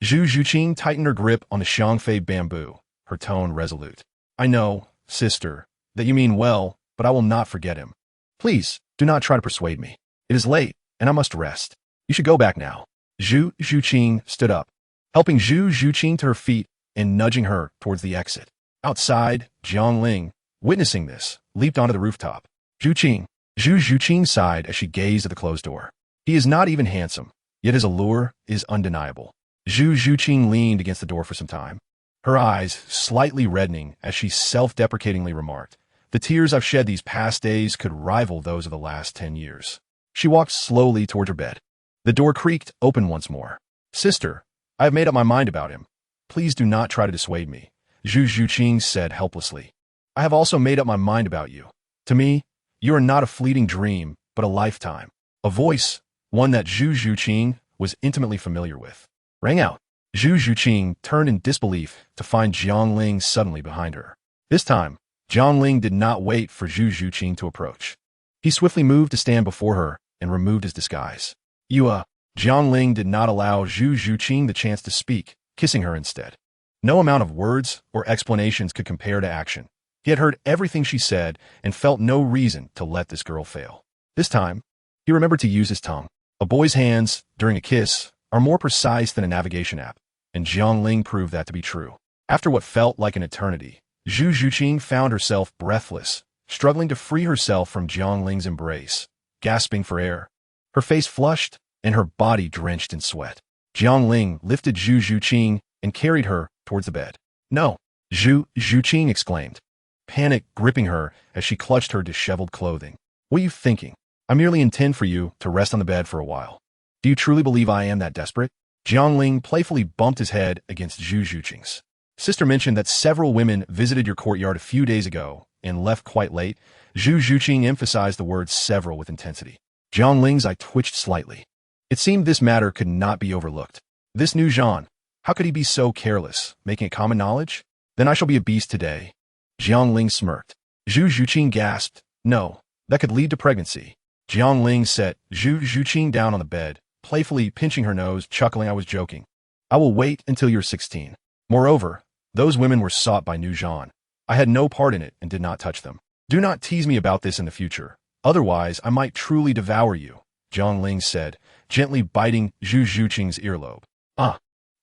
Zhu Zhuqing tightened her grip on the Xiangfei bamboo, her tone resolute. I know, sister, that you mean well, but I will not forget him. Please, do not try to persuade me. It is late, and I must rest. You should go back now. Zhu Zhuqing stood up, helping Zhu Zhuqing to her feet and nudging her towards the exit. Outside, Jiang Ling, witnessing this, leaped onto the rooftop. Zhu Zhuqing sighed as she gazed at the closed door. He is not even handsome, yet his allure is undeniable. Zhu Zhuqing leaned against the door for some time, her eyes slightly reddening as she self-deprecatingly remarked, the tears I've shed these past days could rival those of the last 10 years. She walked slowly towards her bed. The door creaked open once more. Sister, I have made up my mind about him. Please do not try to dissuade me, Zhu Zhuqing said helplessly. I have also made up my mind about you. To me, you are not a fleeting dream, but a lifetime. A voice, one that Zhu Zhuqing was intimately familiar with, rang out. Zhu Zhuqing turned in disbelief to find Jiang Ling suddenly behind her. This time, Jiang Ling did not wait for Zhu Zhuqing to approach. He swiftly moved to stand before her and removed his disguise. Jiang Ling did not allow Zhu Zhuqing the chance to speak, kissing her instead. No amount of words or explanations could compare to action. He had heard everything she said and felt no reason to let this girl fail. This time, he remembered to use his tongue. A boy's hands, during a kiss, are more precise than a navigation app, and Jiang Ling proved that to be true. After what felt like an eternity, Zhu Zhuqing found herself breathless, struggling to free herself from Jiang Ling's embrace, gasping for air. Her face flushed, and her body drenched in sweat. Jiang Ling lifted Zhu Zhuqing and carried her towards the bed. No, Zhu Zhuqing exclaimed, panic gripping her as she clutched her disheveled clothing. What are you thinking? I merely intend for you to rest on the bed for a while. Do you truly believe I am that desperate? Jiang Ling playfully bumped his head against Zhu Zhuqing's. Sister mentioned that several women visited your courtyard a few days ago and left quite late. Zhu Zhuqing emphasized the word several with intensity. Jiang Ling's eye twitched slightly. It seemed this matter could not be overlooked. This new Zhan, how could he be so careless, making it common knowledge? Then I shall be a beast today. Jiang Ling smirked. Zhu Zhuqing gasped. No, that could lead to pregnancy. Jiang Ling set Zhu Zhuqing down on the bed, playfully pinching her nose, chuckling. I was joking. I will wait until you're 16. Moreover, those women were sought by New Zhan. I had no part in it and did not touch them. Do not tease me about this in the future. Otherwise, I might truly devour you, Jiang Ling said, gently biting Zhu Zhuqing's earlobe.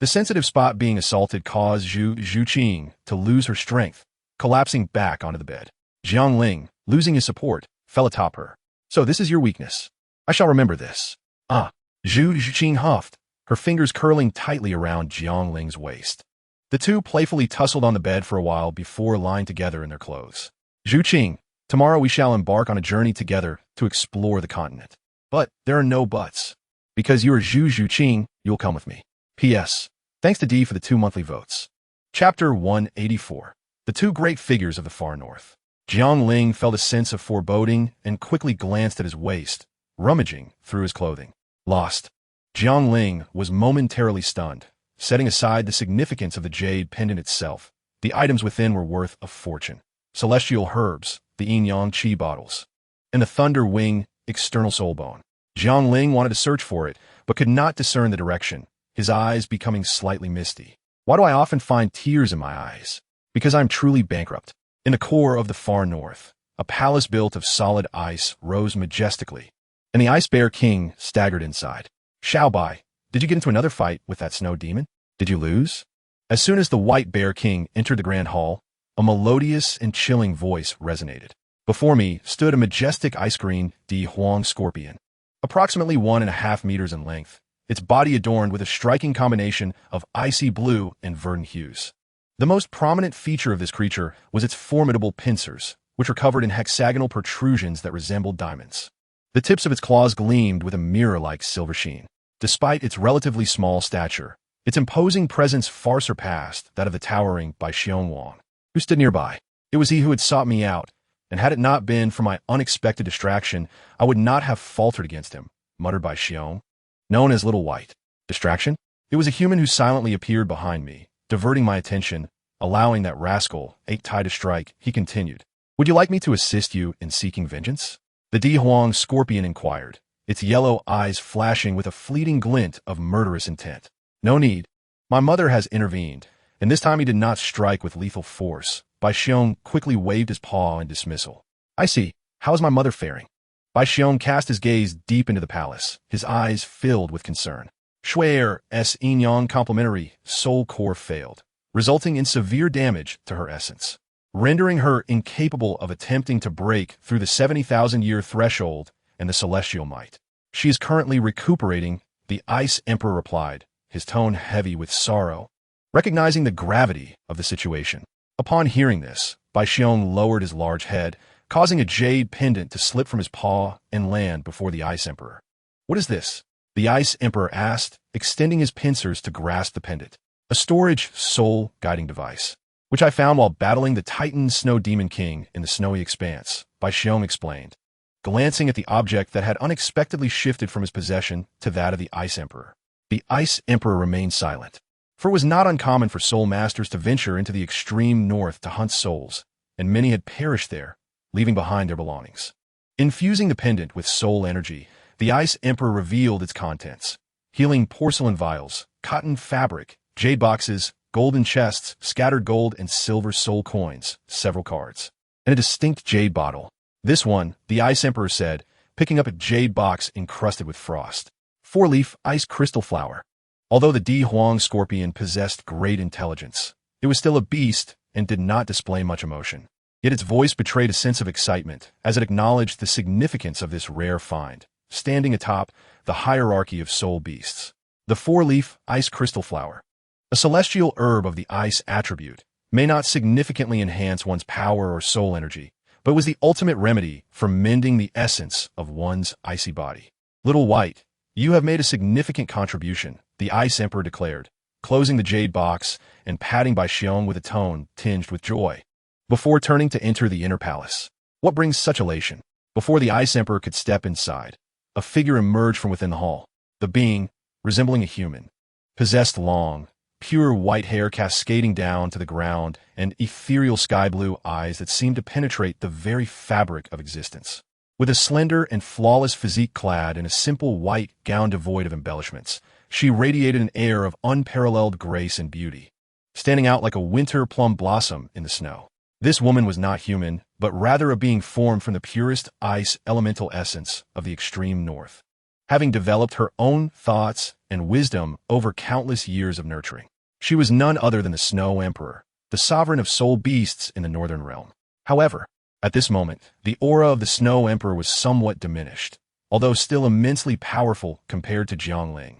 The sensitive spot being assaulted caused Zhu Zhuqing to lose her strength, collapsing back onto the bed. Jiang Ling, losing his support, fell atop her. So this is your weakness. I shall remember this. Zhu Zhuqing huffed, her fingers curling tightly around Jiang Ling's waist. The two playfully tussled on the bed for a while before lying together in their clothes. Zhuqing, tomorrow we shall embark on a journey together to explore the continent. But there are no buts. Because you are Zhu Zhuqing, you'll come with me. P.S. Thanks to D for the 2 monthly votes. Chapter 184. The two great figures of the far north. Jiang Ling felt a sense of foreboding and quickly glanced at his waist, rummaging through his clothing. Lost. Jiang Ling was momentarily stunned, setting aside the significance of the jade pendant itself. The items within were worth a fortune. Celestial herbs, the yin-yang qi bottles, and the thunder wing external soul bone. Jiang Ling wanted to search for it, but could not discern the direction, his eyes becoming slightly misty. Why do I often find tears in my eyes? Because I'm truly bankrupt. In the core of the far north, a palace built of solid ice rose majestically, and the Ice Bear King staggered inside. Xiaobai, did you get into another fight with that snow demon? Did you lose? As soon as the White Bear King entered the grand hall, a melodious and chilling voice resonated. Before me stood a majestic ice-green Di Huang scorpion, approximately 1.5 meters in length, its body adorned with a striking combination of icy blue and verdant hues. The most prominent feature of this creature was its formidable pincers, which were covered in hexagonal protrusions that resembled diamonds. The tips of its claws gleamed with a mirror-like silver sheen. Despite its relatively small stature, its imposing presence far surpassed that of the towering Bai Xiongwang, who stood nearby. It was he who had sought me out, and had it not been for my unexpected distraction, I would not have faltered against him, muttered Bai Xiong. Known as Little White. Distraction? It was a human who silently appeared behind me, diverting my attention, allowing that rascal, Eight Tai to strike. He continued. Would you like me to assist you in seeking vengeance? The Di Huang scorpion inquired, its yellow eyes flashing with a fleeting glint of murderous intent. No need. My mother has intervened, and this time he did not strike with lethal force. Bai Xiong quickly waved his paw in dismissal. I see. How is my mother faring? Bai Xiong cast his gaze deep into the palace, his eyes filled with concern. Shui's yin-yang complementary soul core failed, resulting in severe damage to her essence, rendering her incapable of attempting to break through the 70,000-year threshold and the celestial might. She is currently recuperating, the Ice Emperor replied, his tone heavy with sorrow, recognizing the gravity of the situation. Upon hearing this, Bai Xiong lowered his large head, causing a jade pendant to slip from his paw and land before the Ice Emperor. What is this? The Ice Emperor asked, extending his pincers to grasp the pendant. A storage soul guiding device, which I found while battling the Titan Snow Demon King in the snowy expanse, Bai Xiong explained, glancing at the object that had unexpectedly shifted from his possession to that of the Ice Emperor. The Ice Emperor remained silent, for it was not uncommon for soul masters to venture into the extreme north to hunt souls, and many had perished there, leaving behind their belongings. Infusing the pendant with soul energy, the Ice Emperor revealed its contents: healing porcelain vials, cotton fabric, jade boxes, golden chests, scattered gold and silver soul coins, several cards, and a distinct jade bottle. This one, the Ice Emperor said, picking up a jade box encrusted with frost. 4-leaf ice crystal flower. Although the Di Huang scorpion possessed great intelligence, it was still a beast and did not display much emotion. Yet its voice betrayed a sense of excitement as it acknowledged the significance of this rare find, standing atop the hierarchy of soul beasts. The 4-leaf ice crystal flower, a celestial herb of the ice attribute, may not significantly enhance one's power or soul energy, but was the ultimate remedy for mending the essence of one's icy body. Little White, you have made a significant contribution, the Ice Emperor declared, closing the jade box and patting Bai Xiong with a tone tinged with joy. Before turning to enter the inner palace. What brings such elation? Before the Ice Emperor could step inside, a figure emerged from within the hall. The being, resembling a human, possessed long, pure white hair cascading down to the ground and ethereal sky-blue eyes that seemed to penetrate the very fabric of existence. With a slender and flawless physique clad in a simple white gown devoid of embellishments, she radiated an air of unparalleled grace and beauty, standing out like a winter plum blossom in the snow. This woman was not human, but rather a being formed from the purest ice elemental essence of the extreme north, having developed her own thoughts and wisdom over countless years of nurturing. She was none other than the Snow Emperor, the sovereign of soul beasts in the northern realm. However, at this moment, the aura of the Snow Emperor was somewhat diminished, although still immensely powerful compared to Jiangling.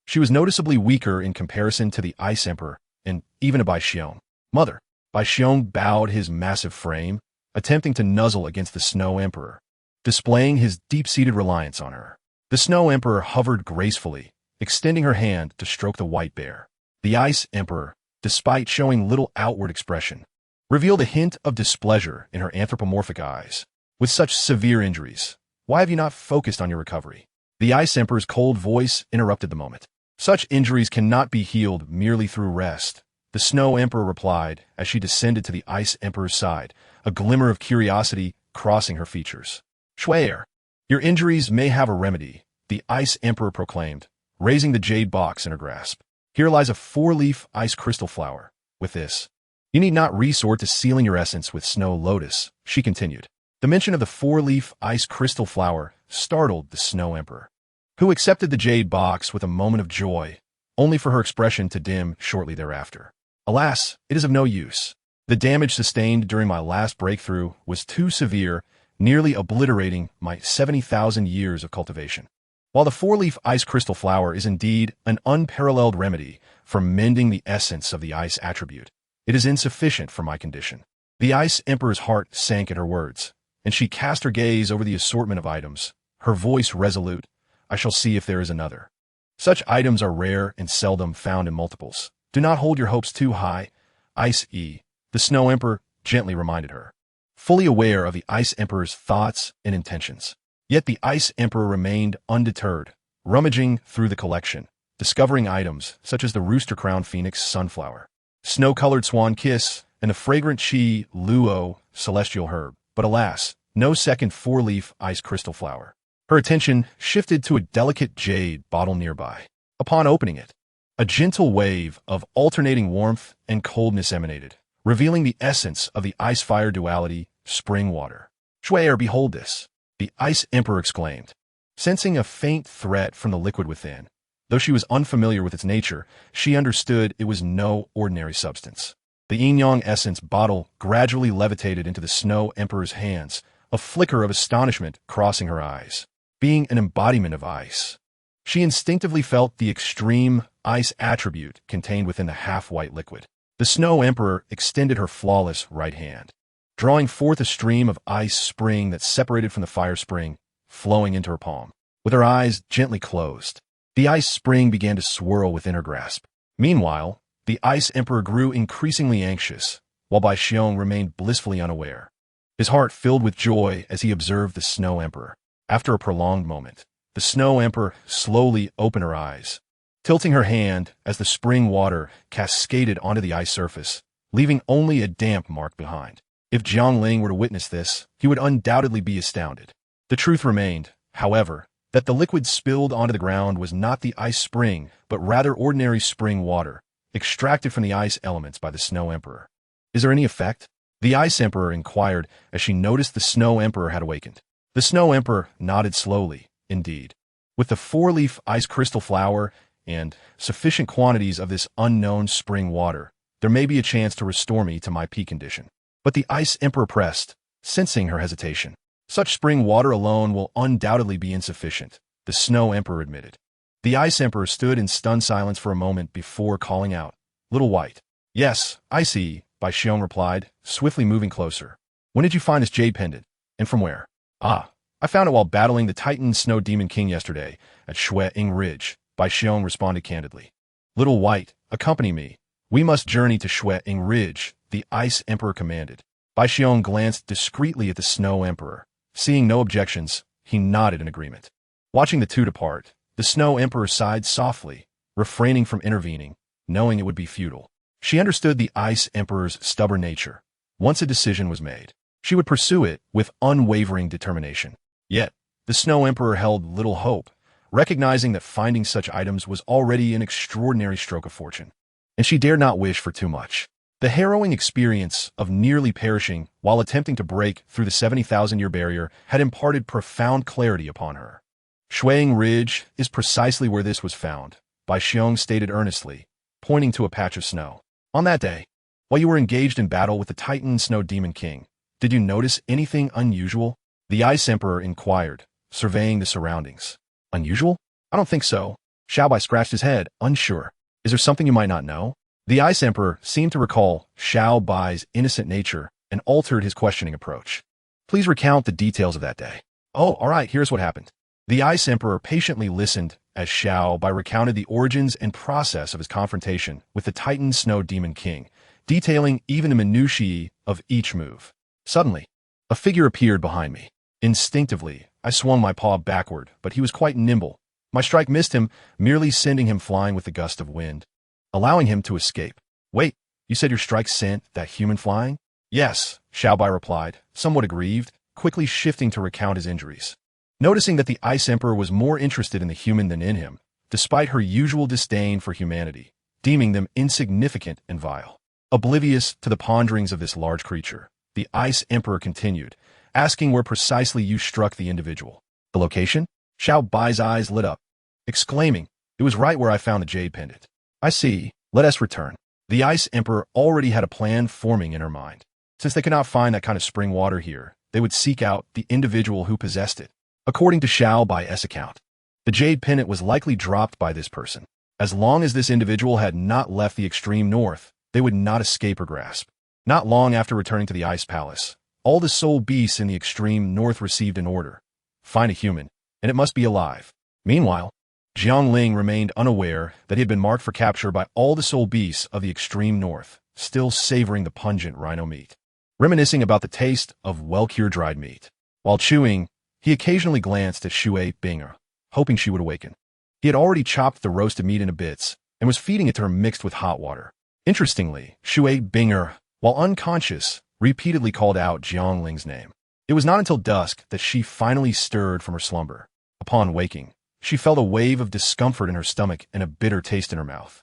She was noticeably weaker in comparison to the Ice Emperor and even to Bai Xiong. Mother. Bai Xiong bowed his massive frame, attempting to nuzzle against the Snow Emperor, displaying his deep-seated reliance on her. The Snow Emperor hovered gracefully, extending her hand to stroke the white bear. The Ice Emperor, despite showing little outward expression, revealed a hint of displeasure in her anthropomorphic eyes. With such severe injuries, why have you not focused on your recovery? The Ice Emperor's cold voice interrupted the moment. Such injuries cannot be healed merely through rest, the Snow Emperor replied as she descended to the Ice Emperor's side, a glimmer of curiosity crossing her features. Shuaer, your injuries may have a remedy, the Ice Emperor proclaimed, raising the jade box in her grasp. Here lies a 4-leaf ice crystal flower. With this, you need not resort to sealing your essence with snow lotus, she continued. The mention of the 4-leaf ice crystal flower startled the Snow Emperor, who accepted the jade box with a moment of joy, only for her expression to dim shortly thereafter. Alas, it is of no use. The damage sustained during my last breakthrough was too severe, nearly obliterating my 70,000 years of cultivation. While the 4-leaf ice crystal flower is indeed an unparalleled remedy for mending the essence of the ice attribute, it is insufficient for my condition. The Ice Emperor's heart sank at her words, and she cast her gaze over the assortment of items, her voice resolute. I shall see if there is another. Such items are rare and seldom found in multiples. Do not hold your hopes too high, Ice-E, the Snow Emperor gently reminded her, fully aware of the Ice Emperor's thoughts and intentions. Yet the Ice Emperor remained undeterred, rummaging through the collection, discovering items such as the rooster-crowned phoenix sunflower, snow-colored swan kiss, and the fragrant Luo celestial herb. But alas, no second 4-leaf ice crystal flower. Her attention shifted to a delicate jade bottle nearby. Upon opening it, a gentle wave of alternating warmth and coldness emanated, revealing the essence of the ice-fire duality, spring water. Shuaer, behold this, the Ice Emperor exclaimed, sensing a faint threat from the liquid within. Though she was unfamiliar with its nature, she understood it was no ordinary substance. The yin-yang essence bottle gradually levitated into the Snow Emperor's hands, a flicker of astonishment crossing her eyes. Being an embodiment of ice, she instinctively felt the extreme ice attribute contained within the half-white liquid. The Snow Emperor extended her flawless right hand, drawing forth a stream of ice spring that separated from the fire spring, flowing into her palm. With her eyes gently closed, the ice spring began to swirl within her grasp. Meanwhile, the Ice Emperor grew increasingly anxious, while Bai Xiong remained blissfully unaware. His heart filled with joy as he observed the Snow Emperor. After a prolonged moment, the Snow Emperor slowly opened her eyes, tilting her hand as the spring water cascaded onto the ice surface, leaving only a damp mark behind. If Jiangling were to witness this, he would undoubtedly be astounded. The truth remained, however, that the liquid spilled onto the ground was not the ice spring, but rather ordinary spring water, extracted from the ice elements by the Snow Emperor. Is there any effect? The Ice Emperor inquired as she noticed the Snow Emperor had awakened. The Snow Emperor nodded slowly, indeed. With the 4-leaf ice crystal flower and sufficient quantities of this unknown spring water, there may be a chance to restore me to my peak condition. But the Ice Emperor pressed, sensing her hesitation. Such spring water alone will undoubtedly be insufficient, the Snow Emperor admitted. The Ice Emperor stood in stunned silence for a moment before calling out, "Little White." "Yes, I see," Bai Xiong replied, swiftly moving closer. "When did you find this jade pendant? And from where?" "Ah, I found it while battling the Titan Snow Demon King yesterday at Shui Ring Ridge," Bai Xiong responded candidly. Little White, accompany me. We must journey to Shui-Ing Ridge, the Ice Emperor commanded. Bai Xiong glanced discreetly at the Snow Emperor. Seeing no objections, he nodded in agreement. Watching the two depart, the Snow Emperor sighed softly, refraining from intervening, knowing it would be futile. She understood the Ice Emperor's stubborn nature. Once a decision was made, she would pursue it with unwavering determination. Yet, the Snow Emperor held little hope, recognizing that finding such items was already an extraordinary stroke of fortune. And she dared not wish for too much. The harrowing experience of nearly perishing while attempting to break through the 70,000-year barrier had imparted profound clarity upon her. Shui-Ing Ridge is precisely where this was found, Bai Xiong stated earnestly, pointing to a patch of snow. On that day, while you were engaged in battle with the Titan Snow Demon King, did you notice anything unusual? The Ice Emperor inquired, surveying the surroundings. Unusual? I don't think so. Xiaobai scratched his head, unsure. Is there something you might not know? The Ice Emperor seemed to recall Xiaobai's innocent nature and altered his questioning approach. Please recount the details of that day. Oh, all right, here's what happened. The Ice Emperor patiently listened as Xiaobai recounted the origins and process of his confrontation with the Titan Snow Demon King, detailing even the minutiae of each move. Suddenly, a figure appeared behind me. Instinctively, I swung my paw backward, but he was quite nimble. My strike missed him, merely sending him flying with a gust of wind, allowing him to escape. Wait, you said your strike sent that human flying? Yes, Xiaobai replied, somewhat aggrieved, quickly shifting to recount his injuries. Noticing that the Ice Emperor was more interested in the human than in him, despite her usual disdain for humanity, deeming them insignificant and vile. Oblivious to the ponderings of this large creature, the Ice Emperor continued, asking where precisely you struck the individual. The location? Xiaobai's eyes lit up, exclaiming, it was right where I found the jade pendant. I see, let us return. The Ice Emperor already had a plan forming in her mind. Since they could not find that kind of spring water here, they would seek out the individual who possessed it. According to Xiaobai's account, the jade pendant was likely dropped by this person. As long as this individual had not left the extreme north, they would not escape her grasp. Not long after returning to the Ice Palace, all the soul beasts in the extreme north received an order. Find a human, and it must be alive. Meanwhile, Jiangling remained unaware that he had been marked for capture by all the soul beasts of the extreme north, still savoring the pungent rhino meat. Reminiscing about the taste of well-cured dried meat. While chewing, he occasionally glanced at Shui-Ing, hoping she would awaken. He had already chopped the roasted meat into bits and was feeding it to her mixed with hot water. Interestingly, Shui-Ing, while unconscious, repeatedly called out Jiangling's name. It was not until dusk that she finally stirred from her slumber. Upon waking, she felt a wave of discomfort in her stomach and a bitter taste in her mouth.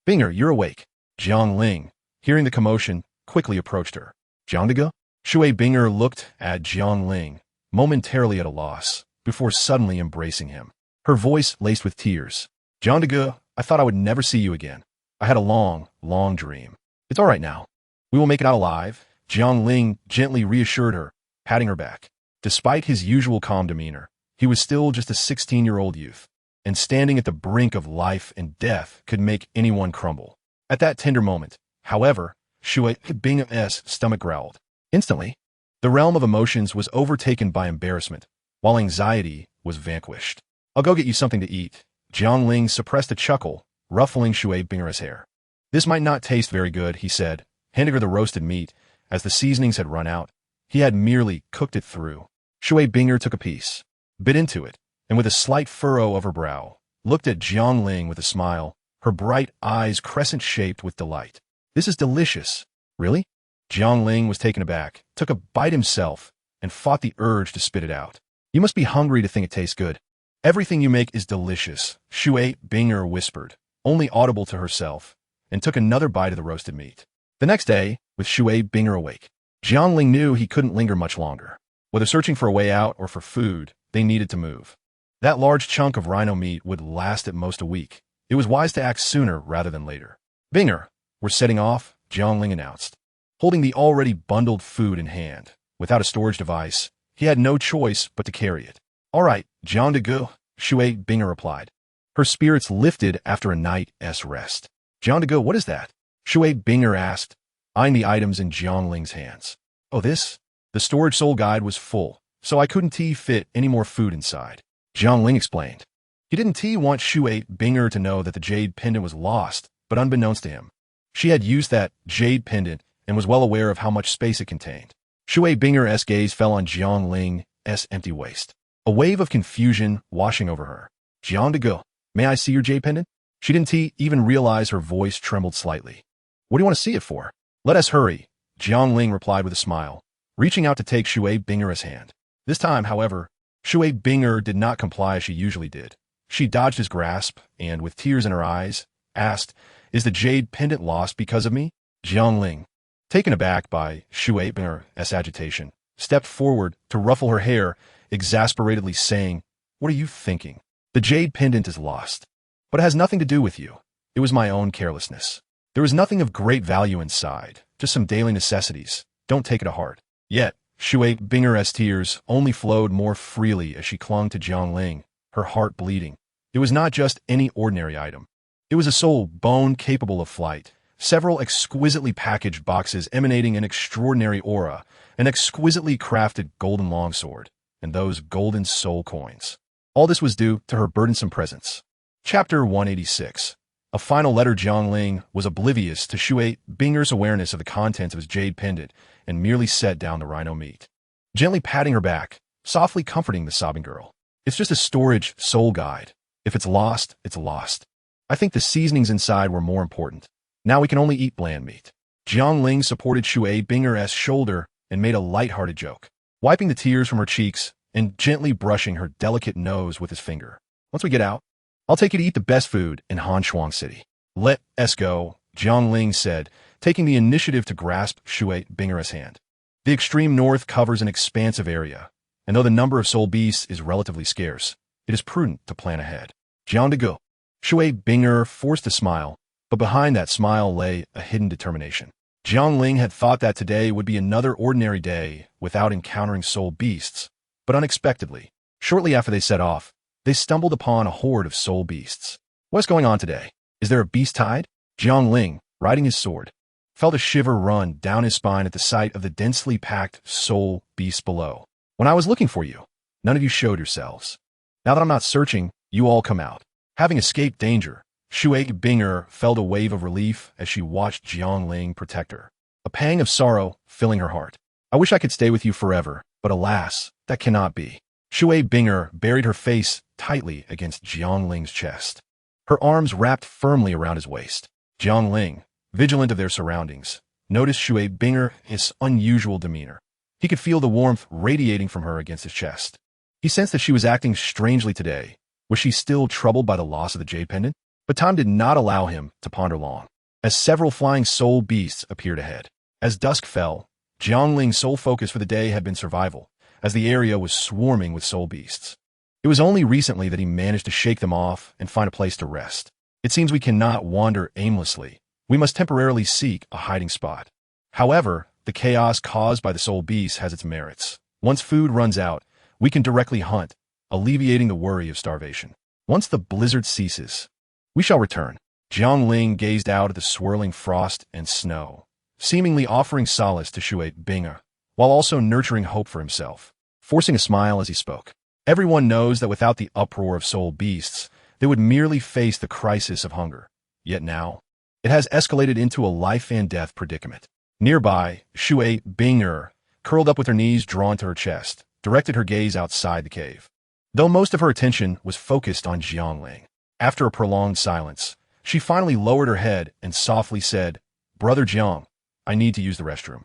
Binger, you're awake. Jiangling, hearing the commotion, quickly approached her. Jiangdaga? Shui-Ing looked at Jiangling, momentarily at a loss, before suddenly embracing him. Her voice laced with tears. Jiangdaga, I thought I would never see you again. I had a long, long dream. It's all right now. We will make it out alive. Jiangling gently reassured her, patting her back. Despite his usual calm demeanor, he was still just a 16-year-old youth, and standing at the brink of life and death could make anyone crumble. At that tender moment, however, Shui-Ing's stomach growled. Instantly, the realm of emotions was overtaken by embarrassment, while anxiety was vanquished. I'll go get you something to eat. Jiangling suppressed a chuckle, ruffling Shui-Ing's hair. This might not taste very good, he said, handing her the roasted meat, as the seasonings had run out. He had merely cooked it through. Shui-Ing took a piece, bit into it, and with a slight furrow of her brow, looked at Jiangling with a smile, her bright eyes crescent-shaped with delight. This is delicious. Really? Jiangling was taken aback, took a bite himself, and fought the urge to spit it out. You must be hungry to think it tastes good. Everything you make is delicious, Shui-Ing whispered, only audible to herself, and took another bite of the roasted meat. The next day, with Shui-Ing awake, Jiangling knew he couldn't linger much longer. Whether searching for a way out or for food, they needed to move. That large chunk of rhino meat would last at most a week. It was wise to act sooner rather than later. Binger, we're setting off, Jiangling announced. Holding the already bundled food in hand, without a storage device, he had no choice but to carry it. All right, Jiangdagu, Shui-Ing replied. Her spirits lifted after a night's rest. Jiangdagu, what is that? Shui-Ing asked, eyeing the items in Jiangling's hands. Oh, this? The storage soul guide was full, so I couldn't fit any more food inside. Jiangling explained. He didn't want Shui Binger to know that the jade pendant was lost, but unbeknownst to him, she had used that jade pendant and was well aware of how much space it contained. Shui Binger's gaze fell on Jiang Ling's empty waist. A wave of confusion washing over her. Jiang Dago, may I see your jade pendant? She didn't even realize her voice trembled slightly. What do you want to see it for? Let us hurry, Jiang Ling replied with a smile, reaching out to take Shui Binger's hand. This time, however, Shui Binger did not comply as she usually did. She dodged his grasp and, with tears in her eyes, asked, "Is the jade pendant lost because of me?" Jiang Ling, taken aback by Shui Binger's agitation, stepped forward to ruffle her hair, exasperatedly saying, "What are you thinking? The jade pendant is lost. But it has nothing to do with you. It was my own carelessness. There was nothing of great value inside, just some daily necessities. Don't take it to heart." Yet, Shui Binger's tears only flowed more freely as she clung to Jiang Ling, her heart bleeding. It was not just any ordinary item. It was a soul bone capable of flight, several exquisitely packaged boxes emanating an extraordinary aura, an exquisitely crafted golden longsword, and those golden soul coins. All this was due to her burdensome presence. Chapter 186. A final letter. Jiang Ling was oblivious to Shui Binger's awareness of the contents of his jade pendant and merely set down the rhino meat, gently patting her back, softly comforting the sobbing girl. "It's just a storage soul guide. If it's lost, it's lost. I think the seasonings inside were more important. Now we can only eat bland meat." Jiang Ling supported Shui Binger's shoulder and made a light-hearted joke, wiping the tears from her cheeks and gently brushing her delicate nose with his finger. "Once we get out, I'll take you to eat the best food in Hanshuang City." "Let us go," Jiang Ling said, taking the initiative to grasp Shui Binger's hand. The extreme north covers an expansive area, and though the number of soul beasts is relatively scarce, it is prudent to plan ahead. Jiang Dago. Shui Binger forced a smile, but behind that smile lay a hidden determination. Jiang Ling had thought that today would be another ordinary day without encountering soul beasts, but unexpectedly, shortly after they set off, they stumbled upon a horde of soul beasts. "What's going on today? Is there a beast tide?" Jiang Ling, riding his sword, felt a shiver run down his spine at the sight of the densely packed soul beasts below. "When I was looking for you, none of you showed yourselves. Now that I'm not searching, you all come out." Having escaped danger, Shui Binger felt a wave of relief as she watched Jiang Ling protect her, a pang of sorrow filling her heart. "I wish I could stay with you forever, but alas, that cannot be." Shui Binger buried her face tightly against Jiang Ling's chest, her arms wrapped firmly around his waist. Jiang Ling, vigilant of their surroundings, noticed Shui Binger's unusual demeanor. He could feel the warmth radiating from her against his chest. He sensed that she was acting strangely today. Was she still troubled by the loss of the jade pendant? But time did not allow him to ponder long, as several flying soul beasts appeared ahead. As dusk fell, Jiang Ling's sole focus for the day had been survival, as the area was swarming with soul beasts. It was only recently that he managed to shake them off and find a place to rest. "It seems we cannot wander aimlessly. We must temporarily seek a hiding spot." However, the chaos caused by the soul beasts has its merits. Once food runs out, we can directly hunt, alleviating the worry of starvation. Once the blizzard ceases, we shall return. Jiang Ling gazed out at the swirling frost and snow, seemingly offering solace to Shui Binger, while also nurturing hope for himself, forcing a smile as he spoke. Everyone knows that without the uproar of soul beasts, they would merely face the crisis of hunger. Yet now, it has escalated into a life and death predicament. Nearby, Shui Binger, curled up with her knees drawn to her chest, directed her gaze outside the cave. Though most of her attention was focused on Jiang Ling, after a prolonged silence, she finally lowered her head and softly said, "Brother Jiang, I need to use the restroom."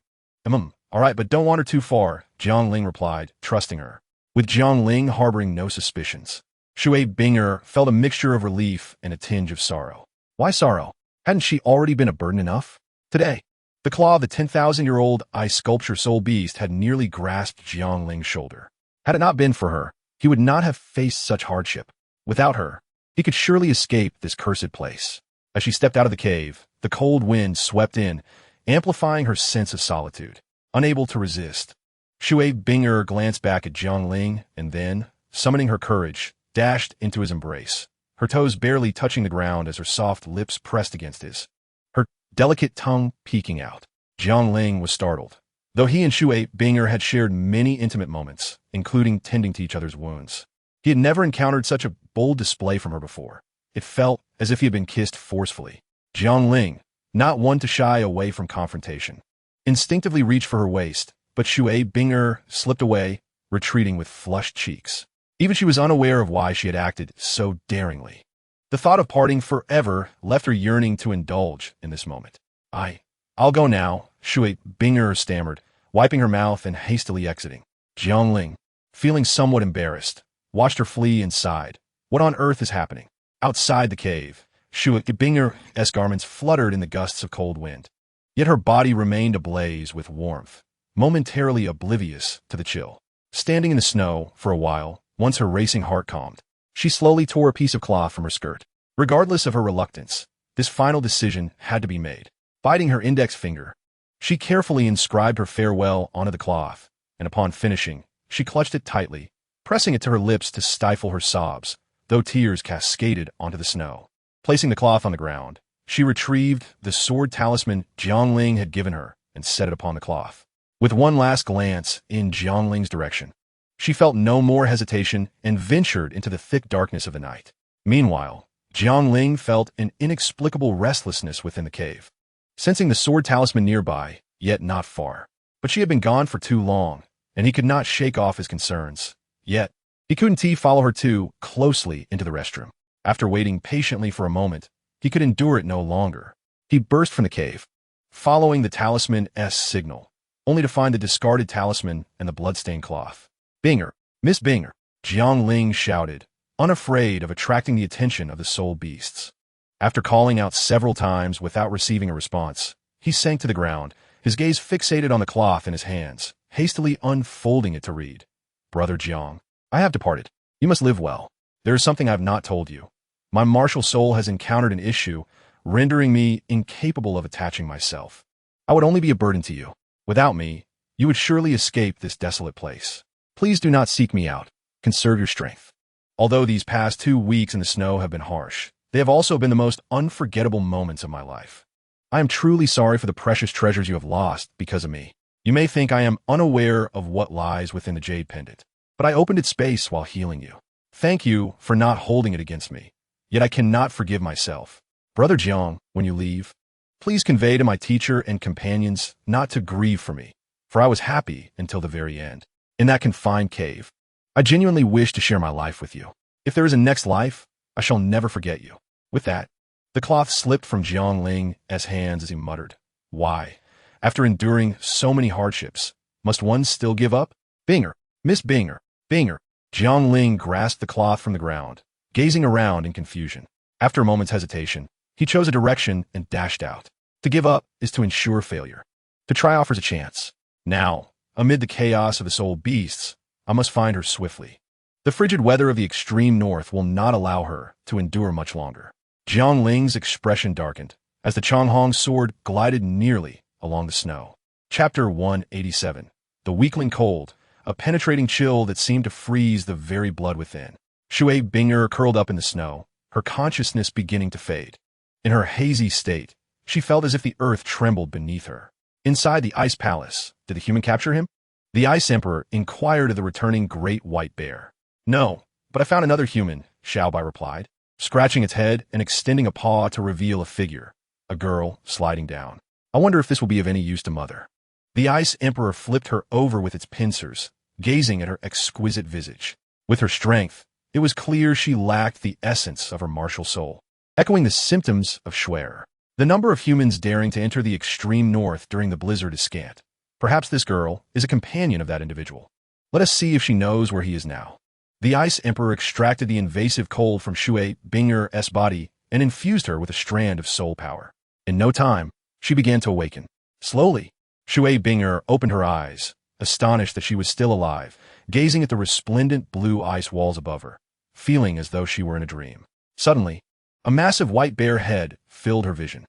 All right, but don't wander too far," Jiang Ling replied, trusting her. With Jiang Ling harboring no suspicions, Shui Binger felt a mixture of relief and a tinge of sorrow. Why sorrow? Hadn't she already been a burden enough? Today, the claw of the 10,000-year-old ice sculpture soul beast had nearly grasped Jiang Ling's shoulder. Had it not been for her, he would not have faced such hardship. Without her, he could surely escape this cursed place. As she stepped out of the cave, the cold wind swept in, amplifying her sense of solitude. Unable to resist, Shui Binger glanced back at Jiang Ling and then, summoning her courage, dashed into his embrace, her toes barely touching the ground as her soft lips pressed against his, her delicate tongue peeking out. Jiang Ling was startled. Though he and Shui Binger had shared many intimate moments, including tending to each other's wounds, He had never encountered such a bold display from her before. It felt as if he had been kissed forcefully. Jiangling, not one to shy away from confrontation, instinctively reached for her waist, but Shui Binger slipped away, retreating with flushed cheeks. Even she was unaware of why she had acted so daringly. The thought of parting forever left her yearning to indulge in this moment. I'll go now, Shui Binger stammered, wiping her mouth and hastily exiting. Jiangling, feeling somewhat embarrassed, watched her flee inside. What on earth is happening? Outside the cave, Shui Binger's garments fluttered in the gusts of cold wind. Yet her body remained ablaze with warmth, momentarily oblivious to the chill. Standing in the snow for a while, once her racing heart calmed, she slowly tore a piece of cloth from her skirt. Regardless of her reluctance, this final decision had to be made. Biting her index finger, she carefully inscribed her farewell onto the cloth, and upon finishing, she clutched it tightly, pressing it to her lips to stifle her sobs, though tears cascaded onto the snow. Placing the cloth on the ground, she retrieved the sword talisman Jiangling had given her and set it upon the cloth. With one last glance in Jiangling's direction, she felt no more hesitation and ventured into the thick darkness of the night. Meanwhile, Jiangling felt an inexplicable restlessness within the cave. Sensing the sword talisman nearby, yet not far. But she had been gone for too long, and he could not shake off his concerns. Yet, he couldn't follow her too closely into the restroom. After waiting patiently for a moment, he could endure it no longer. He burst from the cave, following the talisman's signal, only to find the discarded talisman and the bloodstained cloth. Binger, Miss Binger, Jiangling shouted, unafraid of attracting the attention of the soul beasts. After calling out several times without receiving a response, he sank to the ground, his gaze fixated on the cloth in his hands, hastily unfolding it to read. Brother Jiang, I have departed. You must live well. There is something I have not told you. My martial soul has encountered an issue, rendering me incapable of attaching myself. I would only be a burden to you. Without me, you would surely escape this desolate place. Please do not seek me out. Conserve your strength. Although these past 2 weeks in the snow have been harsh, they have also been the most unforgettable moments of my life. I am truly sorry for the precious treasures you have lost because of me. You may think I am unaware of what lies within the jade pendant, but I opened its space while healing you. Thank you for not holding it against me. Yet I cannot forgive myself. Brother Jiang, when you leave, please convey to my teacher and companions not to grieve for me, for I was happy until the very end. In that confined cave, I genuinely wish to share my life with you. If there is a next life, I shall never forget you. With that, the cloth slipped from Jiangling's hands as he muttered, Why, after enduring so many hardships, must one still give up? Binger, Miss Binger, Binger. Jiangling grasped the cloth from the ground, gazing around in confusion. After a moment's hesitation, he chose a direction and dashed out. To give up is to ensure failure. To try offers a chance. Now, amid the chaos of the soul beasts, I must find her swiftly. The frigid weather of the extreme north will not allow her to endure much longer. Jiangling's expression darkened as the Changhong sword glided nearly along the snow. Chapter 187. The Weakling Cold, a penetrating chill that seemed to freeze the very blood within. Shui Binger curled up in the snow, her consciousness beginning to fade. In her hazy state, she felt as if the earth trembled beneath her. Inside the ice palace, did the human capture him? The Ice Emperor inquired of the returning great white bear. No, but I found another human, Xiaobai replied, scratching its head and extending a paw to reveal a figure, a girl sliding down. I wonder if this will be of any use to Mother. The Ice Emperor flipped her over with its pincers, gazing at her exquisite visage. With her strength, it was clear she lacked the essence of her martial soul, echoing the symptoms of Schwer. The number of humans daring to enter the extreme north during the blizzard is scant. Perhaps this girl is a companion of that individual. Let us see if she knows where he is now. The Ice Emperor extracted the invasive cold from Shui Binger's body and infused her with a strand of soul power. In no time, she began to awaken. Slowly, Shui Binger opened her eyes, astonished that she was still alive, gazing at the resplendent blue ice walls above her, feeling as though she were in a dream. Suddenly, a massive white bear head filled her vision.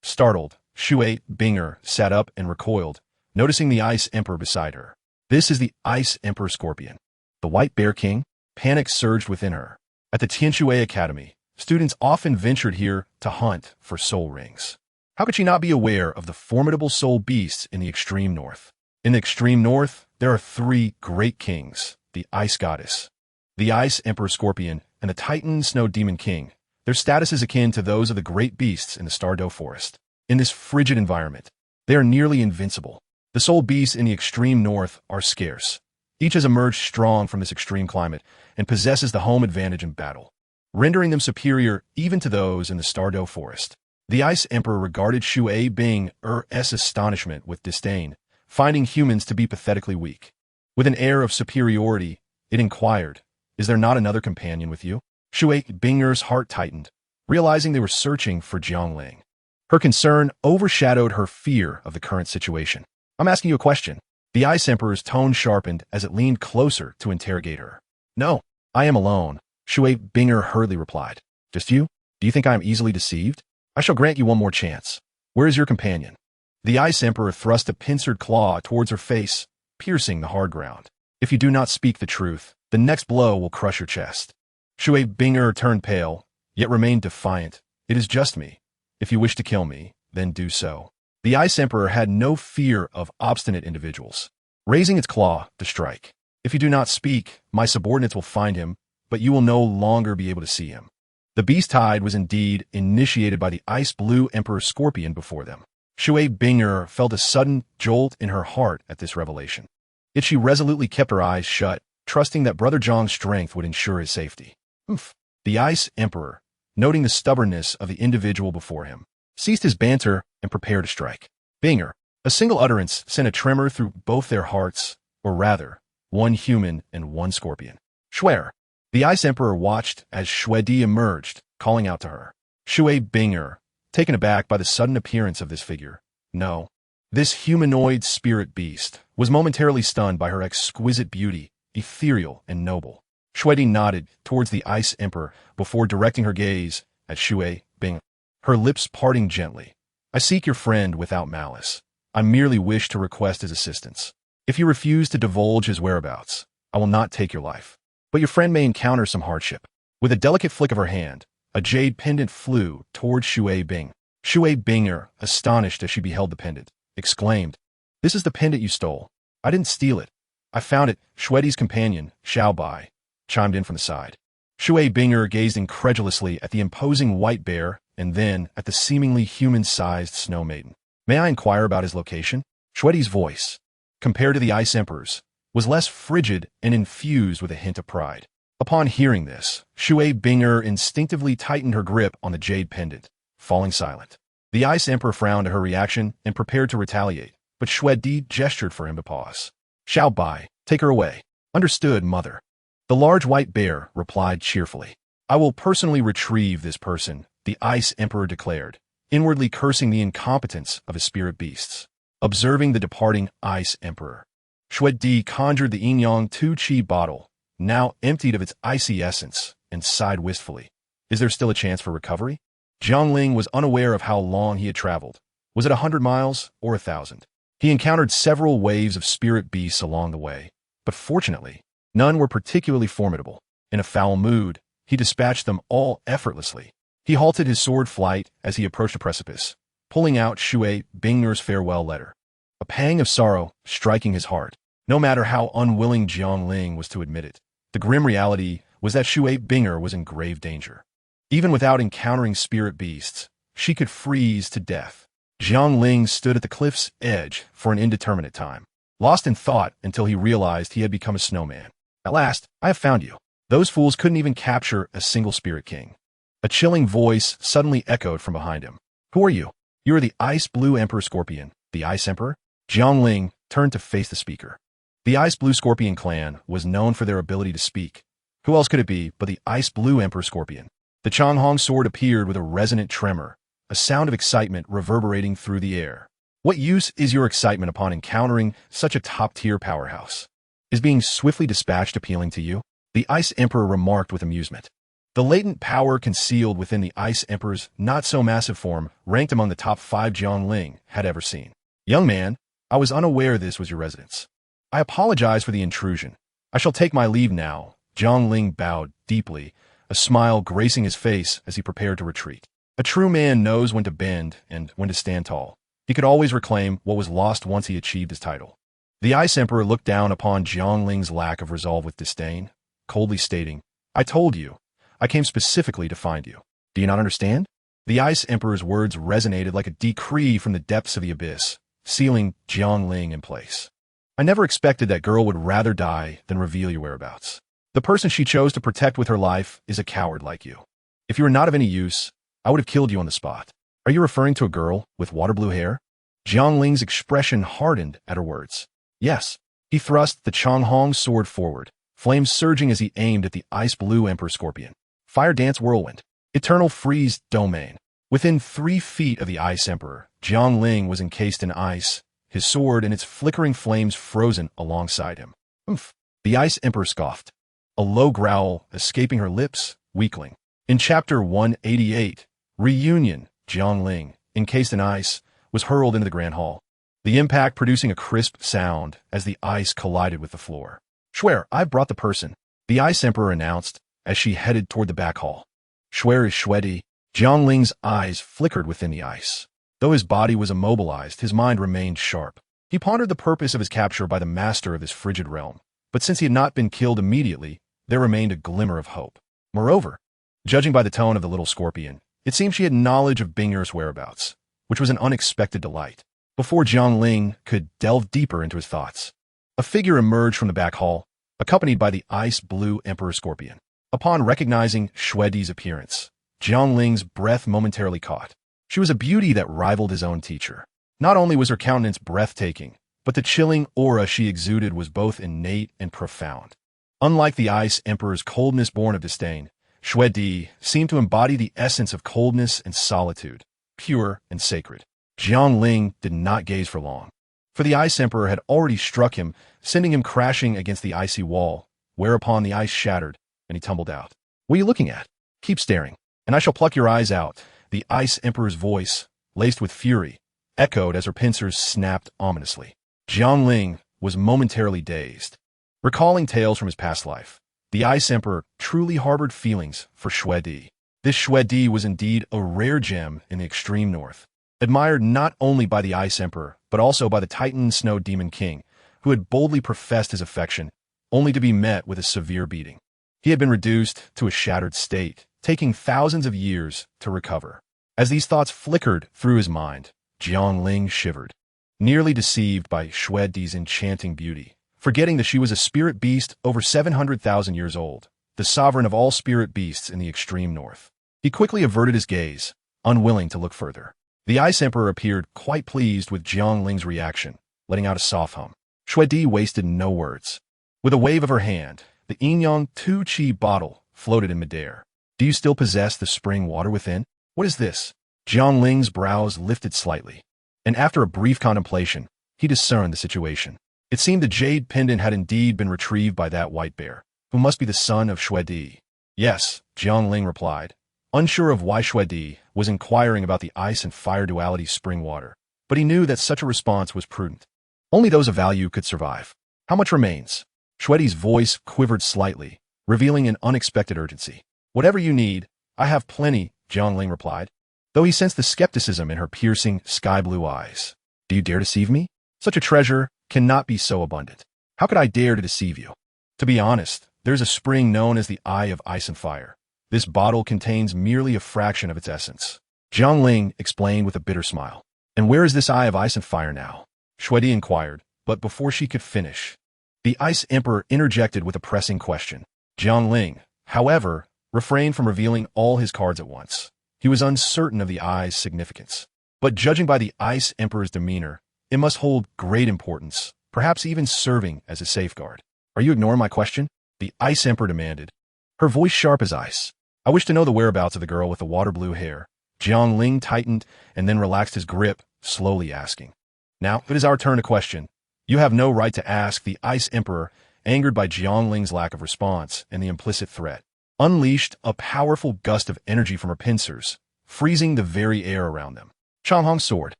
Startled, Shui Binger sat up and recoiled, noticing the Ice Emperor beside her. This is the Ice Emperor Scorpion. The White Bear King? Panic surged within her. At the Tianshui Academy, students often ventured here to hunt for soul rings. How could she not be aware of the formidable soul beasts in the extreme north? In the extreme north, there are 3 great kings, the Ice Goddess, The Ice Emperor Scorpion and the Titan Snow Demon King. Their status is akin to those of the great beasts in the Stardew Forest. In this frigid environment, they are nearly invincible. The soul beasts in the extreme north are scarce. Each has emerged strong from this extreme climate and possesses the home advantage in battle, rendering them superior even to those in the Stardew Forest. The Ice Emperor regarded Shui Bing-er's astonishment with disdain, finding humans to be pathetically weak. With an air of superiority, it inquired, "Is there not another companion with you?" Shui Bing-er's heart tightened, realizing they were searching for Jiangling. Her concern overshadowed her fear of the current situation. "I'm asking you a question." The Ice Emperor's tone sharpened as it leaned closer to interrogate her. "No, I am alone," Shui Bing-er hurriedly replied. "Just you? Do you think I am easily deceived? I shall grant you one more chance. Where is your companion?" The Ice Emperor thrust a pincered claw towards her face, piercing the hard ground. "If you do not speak the truth, the next blow will crush your chest." Shui Bing-er turned pale, yet remained defiant. "It is just me. If you wish to kill me, then do so." The Ice Emperor had no fear of obstinate individuals, raising its claw to strike. "If you do not speak, my subordinates will find him, but you will no longer be able to see him." The beast tide was indeed initiated by the Ice Blue Emperor Scorpion before them. Shui Bing-er felt a sudden jolt in her heart at this revelation. Yet she resolutely kept her eyes shut, trusting that Brother Zhang's strength would ensure his safety. "Humph." The Ice Emperor, noting the stubbornness of the individual before him, ceased his banter and prepared to strike. Bing-er. A single utterance sent a tremor through both their hearts, or rather, one human and one scorpion. "Schwer." The Ice Emperor watched as Shui emerged, calling out to her. Shui Bing-er, taken aback by the sudden appearance of this figure. No. This humanoid spirit beast was momentarily stunned by her exquisite beauty, ethereal and noble. Shui nodded towards the Ice Emperor before directing her gaze at Shui Bing, her lips parting gently. "I seek your friend without malice. I merely wish to request his assistance. If you refuse to divulge his whereabouts, I will not take your life. But your friend may encounter some hardship." With a delicate flick of her hand, a jade pendant flew towards Shui Bing. Shui Bing-er, astonished as she beheld the pendant, exclaimed, "This is the pendant you stole. I didn't steal it. I found it." Shui's companion, Xiao Bai, chimed in from the side. Shui Bing-er gazed incredulously at the imposing white bear and then at the seemingly human-sized snow maiden. "May I inquire about his location?" Shui's voice, compared to the Ice Emperor's, was less frigid and infused with a hint of pride. Upon hearing this, Shui Bing-er instinctively tightened her grip on the jade pendant, falling silent. The Ice Emperor frowned at her reaction and prepared to retaliate, but Shui gestured for him to pause. "Xiao Bai, take her away." "Understood, mother." The large white bear replied cheerfully. "I will personally retrieve this person," the Ice Emperor declared, inwardly cursing the incompetence of his spirit beasts. Observing the departing Ice Emperor, Shui conjured the Yin-Yang 2 Qi bottle, now emptied of its icy essence, and sighed wistfully. "Is there still a chance for recovery?" Jiangling was unaware of how long he had traveled. Was it 100 miles or 1,000? He encountered several waves of spirit beasts along the way, but fortunately, none were particularly formidable. In a foul mood, he dispatched them all effortlessly. He halted his sword flight as he approached a precipice, pulling out Shui Bing-er's farewell letter. A pang of sorrow striking his heart. No matter how unwilling Jiangling was to admit it, the grim reality was that Shui Bing-er was in grave danger. Even without encountering spirit beasts, she could freeze to death. Jiangling stood at the cliff's edge for an indeterminate time, lost in thought until he realized he had become a snowman. "At last, I have found you." Those fools couldn't even capture a single spirit king. A chilling voice suddenly echoed from behind him. "Who are you?" "You are the Ice Blue Emperor Scorpion." "The Ice Emperor?" Jiangling turned to face the speaker. The Ice Blue Scorpion clan was known for their ability to speak. Who else could it be but the Ice Blue Emperor Scorpion? The Changhong sword appeared with a resonant tremor, a sound of excitement reverberating through the air. "What use is your excitement upon encountering such a top-tier powerhouse? Is being swiftly dispatched appealing to you?" The Ice Emperor remarked with amusement. The latent power concealed within the Ice Emperor's not-so-massive form ranked among the top 5 Jiangling had ever seen. "Young man, I was unaware this was your residence. I apologize for the intrusion. I shall take my leave now." Jiangling bowed deeply, a smile gracing his face as he prepared to retreat. A true man knows when to bend and when to stand tall. He could always reclaim what was lost once he achieved his title. The Ice Emperor looked down upon Jiangling's lack of resolve with disdain. coldly stating, "I told you. I came specifically to find you. Do you not understand?" The Ice Emperor's words resonated like a decree from the depths of the abyss, sealing Jiangling in place. "I never expected that girl would rather die than reveal your whereabouts. The person she chose to protect with her life is a coward like you. If you were not of any use, I would have killed you on the spot. Are you referring to a girl with water blue hair?" Jiangling's expression hardened at her words. Yes. He thrust the Changhong sword forward, flames surging as he aimed at the ice blue Emperor Scorpion. Fire Dance Whirlwind. Eternal Freeze Domain. Within 3 feet of the Ice Emperor, Jiangling was encased in ice, his sword and its flickering flames frozen alongside him. "Oomph." The Ice Emperor scoffed, a low growl escaping her lips, weakling. In Chapter 188, Reunion, Jiangling, encased in ice, was hurled into the Grand Hall, the impact producing a crisp sound as the ice collided with the floor. "Swear, I've brought the person," the Ice Emperor announced as she headed toward the back hall. "Swear is Shwedi." Jiangling's eyes flickered within the ice. Though his body was immobilized, his mind remained sharp. He pondered the purpose of his capture by the master of this frigid realm, but since he had not been killed immediately, there remained a glimmer of hope. Moreover, judging by the tone of the little scorpion, it seemed she had knowledge of Bingur's whereabouts, which was an unexpected delight. Before Jiangling could delve deeper into his thoughts, a figure emerged from the back hall, accompanied by the ice blue Emperor Scorpion. Upon recognizing Shwedi's appearance, Jiangling's breath momentarily caught. She was a beauty that rivaled his own teacher. Not only was her countenance breathtaking, but the chilling aura she exuded was both innate and profound. Unlike the Ice Emperor's coldness born of disdain, Shwedi seemed to embody the essence of coldness and solitude, pure and sacred. Jiangling did not gaze for long, for the Ice Emperor had already struck him, sending him crashing against the icy wall, whereupon the ice shattered, and he tumbled out. "What are you looking at? Keep staring, and I shall pluck your eyes out." The Ice Emperor's voice, laced with fury, echoed as her pincers snapped ominously. Jiangling was momentarily dazed. Recalling tales from his past life, the Ice Emperor truly harbored feelings for Shwedi. This Shwedi was indeed a rare gem in the extreme north, admired not only by the Ice Emperor, but also by the Titan Snow Demon King, who had boldly professed his affection, only to be met with a severe beating. He had been reduced to a shattered state, taking thousands of years to recover. As these thoughts flickered through his mind, Jiangling shivered, nearly deceived by Shwedi's enchanting beauty, forgetting that she was a spirit beast over 700,000 years old, the sovereign of all spirit beasts in the extreme north. He quickly averted his gaze, unwilling to look further. The Ice Emperor appeared quite pleased with Jiangling's reaction, letting out a soft hum. Shwedi wasted no words. With a wave of her hand, the Yinyang Tu Chi bottle floated in midair. "Do you still possess the spring water within? What is this?" Jiangling's brows lifted slightly, and after a brief contemplation, he discerned the situation. It seemed the jade pendant had indeed been retrieved by that white bear, who must be the son of Shwedi. "Yes," Jiangling replied, unsure of why Shwedi was inquiring about the ice and fire duality spring water, but he knew that such a response was prudent. Only those of value could survive. "How much remains?" Shwedi's voice quivered slightly, revealing an unexpected urgency. "Whatever you need, I have plenty," Jiangling replied, though he sensed the skepticism in her piercing, sky-blue eyes. "Do you dare deceive me? Such a treasure cannot be so abundant. How could I dare to deceive you? To be honest, there's a spring known as the Eye of Ice and Fire. This bottle contains merely a fraction of its essence." Jiangling explained with a bitter smile. "And where is this Eye of Ice and Fire now?" Shwedi inquired, but before she could finish, the Ice Emperor interjected with a pressing question. Jiangling, however, refrained from revealing all his cards at once. He was uncertain of the eye's significance, but judging by the Ice Emperor's demeanor, it must hold great importance, perhaps even serving as a safeguard. "Are you ignoring my question?" the Ice Emperor demanded, her voice sharp as ice. "I wish to know the whereabouts of the girl with the water blue hair." Jiangling tightened and then relaxed his grip, slowly asking. "Now it is our turn to question." "You have no right to ask," the Ice Emperor, angered by Jiangling's lack of response and the implicit threat, unleashed a powerful gust of energy from her pincers, freezing the very air around them. Changhong sword.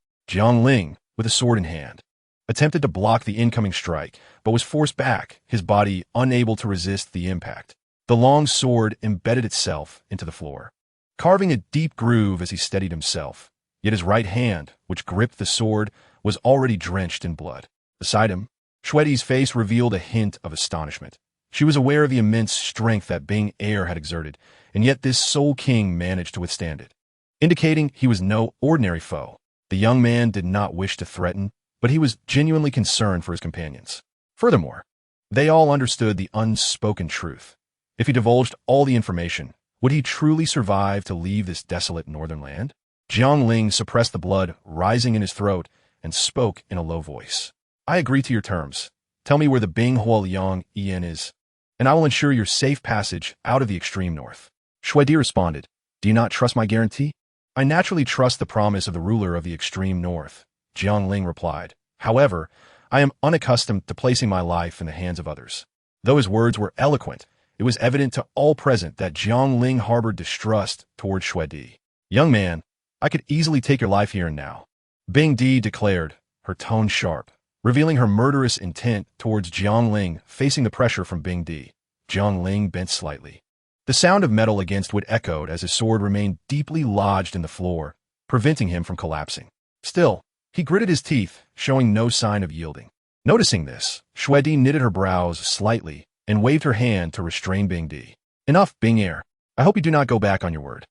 Jiangling, with a sword in hand, attempted to block the incoming strike, but was forced back, his body unable to resist the impact. The long sword embedded itself into the floor, carving a deep groove as he steadied himself, yet his right hand, which gripped the sword, was already drenched in blood. Beside him, Shwedi's face revealed a hint of astonishment. She was aware of the immense strength that Bing Air had exerted, and yet this Soul King managed to withstand it, indicating he was no ordinary foe. The young man did not wish to threaten, but he was genuinely concerned for his companions. Furthermore, they all understood the unspoken truth. If he divulged all the information, would he truly survive to leave this desolate northern land? Jiang Ling suppressed the blood rising in his throat and spoke in a low voice. I agree to your terms. Tell me where the Bing Huoliang Yin is, and I will ensure your safe passage out of the extreme north. Shui Di responded, Do you not trust my guarantee? I naturally trust the promise of the ruler of the extreme north, Jiang Ling replied. However, I am unaccustomed to placing my life in the hands of others. Though his words were eloquent, it was evident to all present that Jiang Ling harbored distrust toward Shui Di. Young man, I could easily take your life here and now, Bing Di declared, her tone sharp, revealing her murderous intent towards Jiang Ling. Facing the pressure from Bing Di, Jiang Ling bent slightly. The sound of metal against wood echoed as his sword remained deeply lodged in the floor, preventing him from collapsing. Still, he gritted his teeth, showing no sign of yielding. Noticing this, Shui Di knitted her brows slightly and waved her hand to restrain Bing Di. Enough, Bing Air. I hope you do not go back on your word,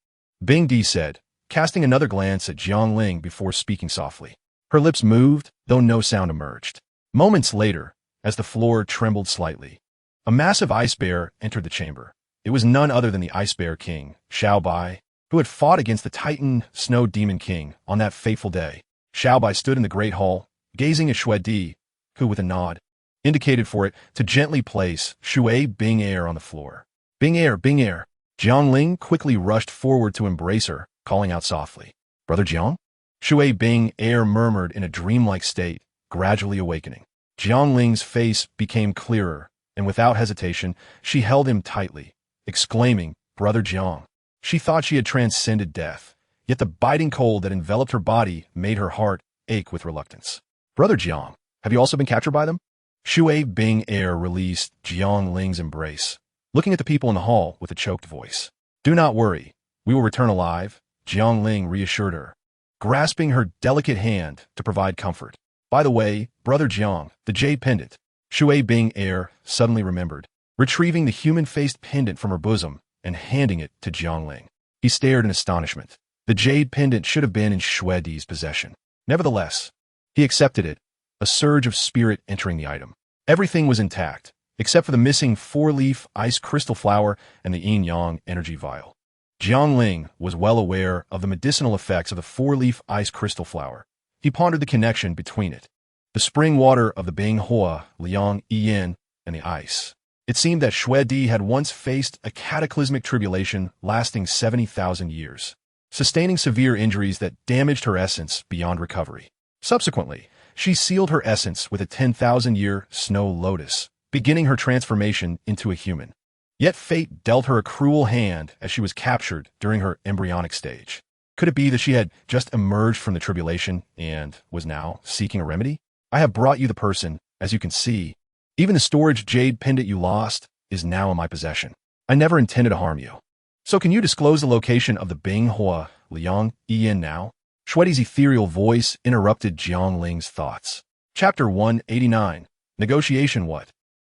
Bing Di said, casting another glance at Jiang Ling before speaking softly. Her lips moved, though no sound emerged. Moments later, as the floor trembled slightly, a massive ice bear entered the chamber. It was none other than the Ice Bear King, Xiao Bai, who had fought against the Titan Snow Demon King on that fateful day. Xiao Bai stood in the great hall, gazing at Shui Di, who, with a nod, indicated for it to gently place Shui Bing Air on the floor. Bing Air, Bing Air. Jiang Ling quickly rushed forward to embrace her, calling out softly, Brother Jiang? Shui Bing Air murmured in a dreamlike state, gradually awakening. Jiang Ling's face became clearer, and without hesitation, she held him tightly, exclaiming, Brother Jiang. She thought she had transcended death, yet the biting cold that enveloped her body made her heart ache with reluctance. Brother Jiang, have you also been captured by them? Shui Bing Air released Jiang Ling's embrace, looking at the people in the hall with a choked voice. Do not worry, we will return alive, Jiang Ling reassured her, grasping her delicate hand to provide comfort. By the way, Brother Jiang, the jade pendant, Shui Bing Air suddenly remembered, retrieving the human-faced pendant from her bosom and handing it to Jiang Ling. He stared in astonishment. The jade pendant should have been in Shui Di's possession. Nevertheless, he accepted it, a surge of spirit entering the item. Everything was intact, except for the missing 4-leaf ice crystal flower and the yin-yang energy vial. Jiang Ling was well aware of the medicinal effects of the 4-leaf ice crystal flower. He pondered the connection between it, the spring water of the Bing Hua, Liang Yin, and the ice. It seemed that Shui Di had once faced a cataclysmic tribulation lasting 70,000 years, sustaining severe injuries that damaged her essence beyond recovery. Subsequently, she sealed her essence with a 10,000-year snow lotus, beginning her transformation into a human. Yet fate dealt her a cruel hand as she was captured during her embryonic stage. Could it be that she had just emerged from the tribulation and was now seeking a remedy? I have brought you the person, as you can see. Even the storage jade pendant you lost is now in my possession. I never intended to harm you. So can you disclose the location of the Bing Hua Liang Yin now? Shui Di's ethereal voice interrupted Jiang Ling's thoughts. Chapter 189. Negotiation. What?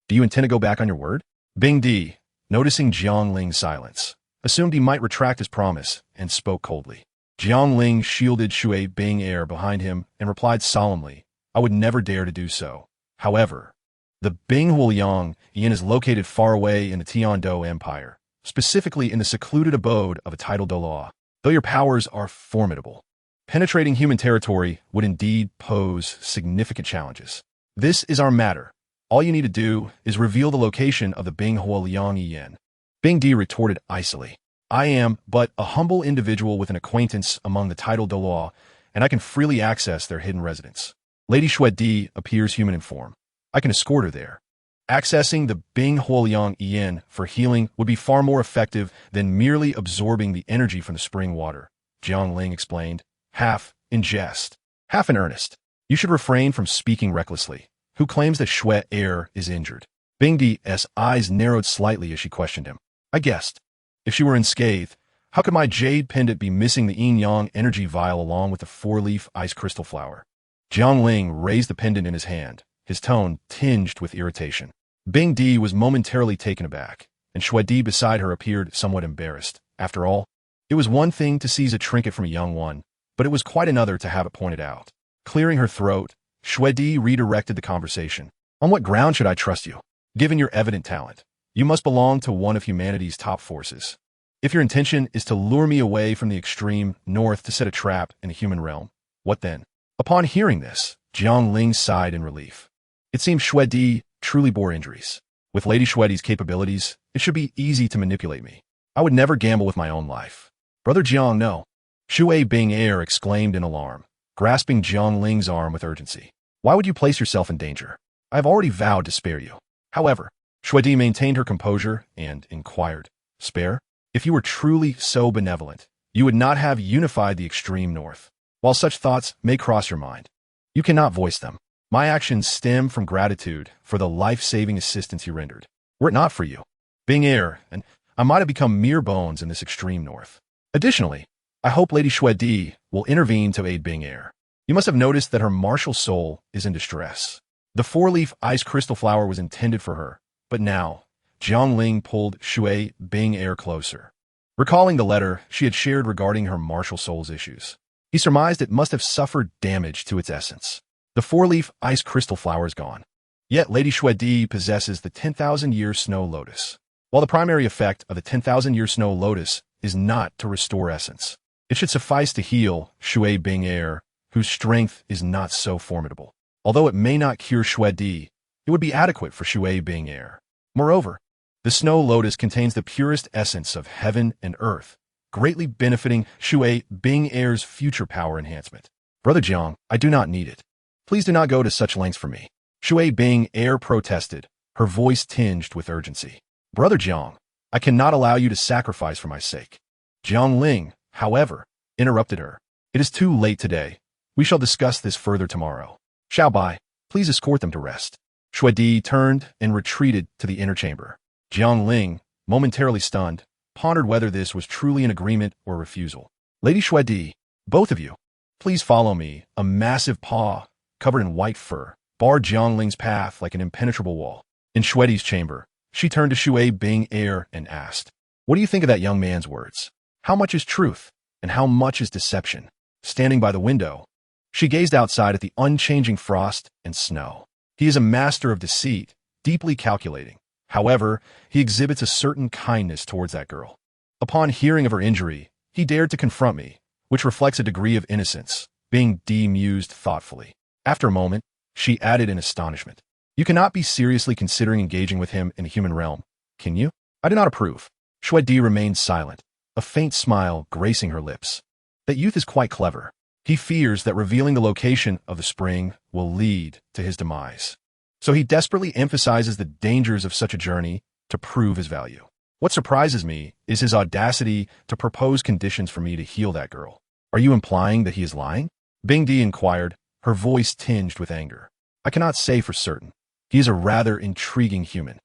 Do you intend to go back on your word? Bing Di, noticing Jiang Ling's silence, assumed he might retract his promise and spoke coldly. Jiang Ling shielded Shui Bing Air behind him and replied solemnly, I would never dare to do so. However, the Bing Huoliang Yin is located far away in the Tiando Empire, specifically in the secluded abode of a titled Douluo. Though your powers are formidable, penetrating human territory would indeed pose significant challenges. This is our matter. All you need to do is reveal the location of the Bing Huoliang Yin. Bing Di retorted icily. I am but a humble individual with an acquaintance among the titled Douluo, and I can freely access their hidden residence. Lady Shui Di appears human in form. I can escort her there. Accessing the Bing Huoliang Yin for healing would be far more effective than merely absorbing the energy from the spring water, Jiang Ling explained, half in jest, half in earnest. You should refrain from speaking recklessly. Who claims that Shui Air is injured? Bing Di's eyes narrowed slightly as she questioned him. I guessed. If she were unscathed, how could my jade pendant be missing the yin-yang energy vial along with the 4-leaf ice crystal flower? Jiang Ling raised the pendant in his hand, his tone tinged with irritation. Bing Di was momentarily taken aback, and Shui Di beside her appeared somewhat embarrassed. After all, it was one thing to seize a trinket from a young one, but it was quite another to have it pointed out. Clearing her throat, Shui Di redirected the conversation. On what ground should I trust you? Given your evident talent, you must belong to one of humanity's top forces. If your intention is to lure me away from the extreme north to set a trap in the human realm, what then? Upon hearing this, Jiang Ling sighed in relief. It seemed Shui Di truly bore injuries. With Lady Shui Di's capabilities, it should be easy to manipulate me. I would never gamble with my own life. Brother Jiang, no. Shui Bing Air exclaimed in alarm, grasping Jiang Ling's arm with urgency. Why would you place yourself in danger? I have already vowed to spare you. However, Shui Di maintained her composure and inquired, spare? If you were truly so benevolent, you would not have unified the extreme north. While such thoughts may cross your mind, you cannot voice them. My actions stem from gratitude for the life-saving assistance you rendered. Were it not for you, Bing Air, and I might have become mere bones in this extreme north. Additionally, I hope Lady Shui Di will intervene to aid Bing Air. You must have noticed that her martial soul is in distress. The four-leaf ice crystal flower was intended for her, but now, Jiang Ling pulled Shui Bing Air closer. Recalling the letter she had shared regarding her martial soul's issues, he surmised it must have suffered damage to its essence. The four-leaf ice crystal flower is gone. Yet Lady Shui Di possesses the 10,000-year snow lotus. While the primary effect of the 10,000-year snow lotus is not to restore essence, it should suffice to heal Shui Bing Air, whose strength is not so formidable. Although it may not cure Shui Di, it would be adequate for Shui Bing Air. Moreover, the snow lotus contains the purest essence of heaven and earth, greatly benefiting Shui Bing Air's future power enhancement. Brother Jiang, I do not need it. Please do not go to such lengths for me. Shui Bing Air protested, her voice tinged with urgency. Brother Jiang, I cannot allow you to sacrifice for my sake. Jiang Ling, however, interrupted her. It is too late today. We shall discuss this further tomorrow. Xiao Bai, please escort them to rest. Shui Di turned and retreated to the inner chamber. Jiang Ling, momentarily stunned, pondered whether this was truly an agreement or refusal. Lady Shui Di, both of you, please follow me. A massive paw, covered in white fur, barred Jiang Ling's path like an impenetrable wall. In Shui Di's chamber, she turned to Shui Bing Air and asked, what do you think of that young man's words? How much is truth, and how much is deception? Standing by the window, she gazed outside at the unchanging frost and snow. He is a master of deceit, deeply calculating. However, he exhibits a certain kindness towards that girl. Upon hearing of her injury, he dared to confront me, which reflects a degree of innocence. Bing Di mused thoughtfully. After a moment, she added in astonishment, you cannot be seriously considering engaging with him in the human realm, can you? I do not approve. Shui Di remained silent, a faint smile gracing her lips. That youth is quite clever. He fears that revealing the location of the spring will lead to his demise. So he desperately emphasizes the dangers of such a journey to prove his value. What surprises me is his audacity to propose conditions for me to heal that girl. Are you implying that he is lying? Bing Di inquired, her voice tinged with anger. I cannot say for certain. He is a rather intriguing human.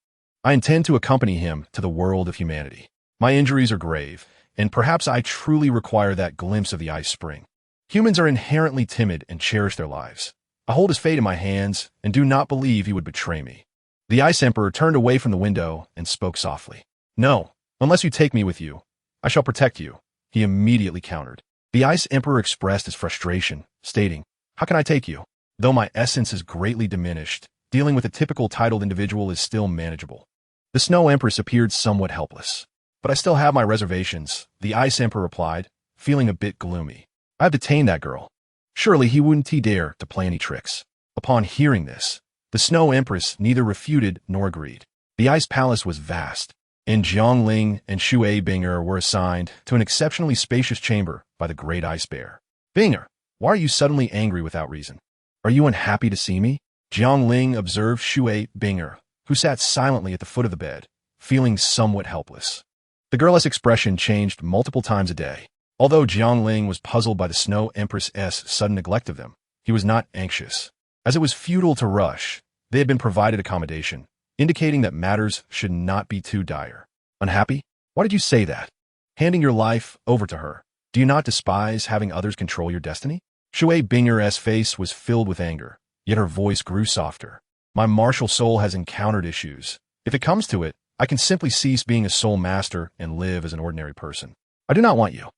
I intend to accompany him to the world of humanity. My injuries are grave, and perhaps I truly require that glimpse of the ice spring. Humans are inherently timid and cherish their lives. I hold his fate in my hands and do not believe he would betray me. The Ice Emperor turned away from the window and spoke softly. No, unless you take me with you, I shall protect you, he immediately countered. The Ice Emperor expressed his frustration, stating, how can I take you? Though my essence is greatly diminished, dealing with a typical titled individual is still manageable. The Snow Empress appeared somewhat helpless. But I still have my reservations, the Ice Emperor replied, feeling a bit gloomy. I've detained that girl. Surely he wouldn't dare to play any tricks. Upon hearing this, the Snow Empress neither refuted nor agreed. The Ice Palace was vast, and Jiang Ling and Shui Binger were assigned to an exceptionally spacious chamber by the Great Ice Bear. Binger, why are you suddenly angry without reason? Are you unhappy to see me? Jiang Ling observed Shui Binger, who sat silently at the foot of the bed, feeling somewhat helpless. The girl's expression changed multiple times a day. Although Jiang Ling was puzzled by the Snow Empress's sudden neglect of them, he was not anxious. As it was futile to rush, they had been provided accommodation, indicating that matters should not be too dire. Unhappy? Why did you say that? Handing your life over to her, do you not despise having others control your destiny? Shui Binger's face was filled with anger, yet her voice grew softer. My martial soul has encountered issues. If it comes to it, I can simply cease being a soul master and live as an ordinary person. I do not want you.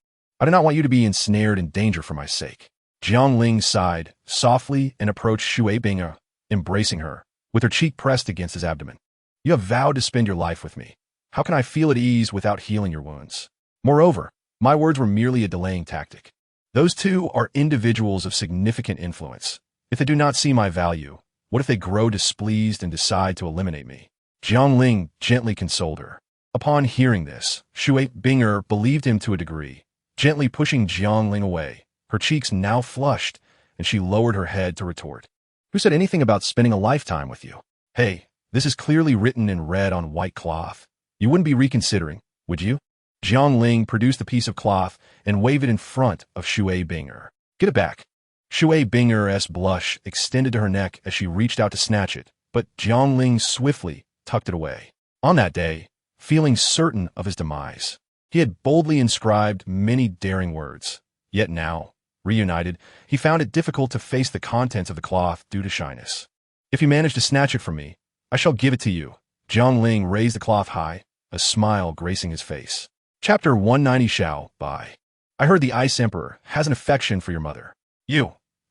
I do not want you to be ensnared in danger for my sake. Jiangling sighed softly and approached Shui Bing'er, embracing her, with her cheek pressed against his abdomen. You have vowed to spend your life with me. How can I feel at ease without healing your wounds? Moreover, my words were merely a delaying tactic. Those two are individuals of significant influence. If they do not see my value, what if they grow displeased and decide to eliminate me? Jiangling gently consoled her. Upon hearing this, Shui Bing'er believed him to a degree, gently pushing Jiangling away. Her cheeks now flushed, and she lowered her head to retort. Who said anything about spending a lifetime with you? Hey, this is clearly written in red on white cloth. You wouldn't be reconsidering, would you? Jiangling produced a piece of cloth and waved it in front of Shui Bing'er. Get it back. Shui Bing'er's blush extended to her neck as she reached out to snatch it, but Jiangling swiftly tucked it away. On that day, feeling certain of his demise, he had boldly inscribed many daring words. Yet now, reunited, he found it difficult to face the contents of the cloth due to shyness. If you manage to snatch it from me, I shall give it to you. Jiangling raised the cloth high, a smile gracing his face. Chapter 190 Shao, by. I heard the Ice Emperor has an affection for your mother.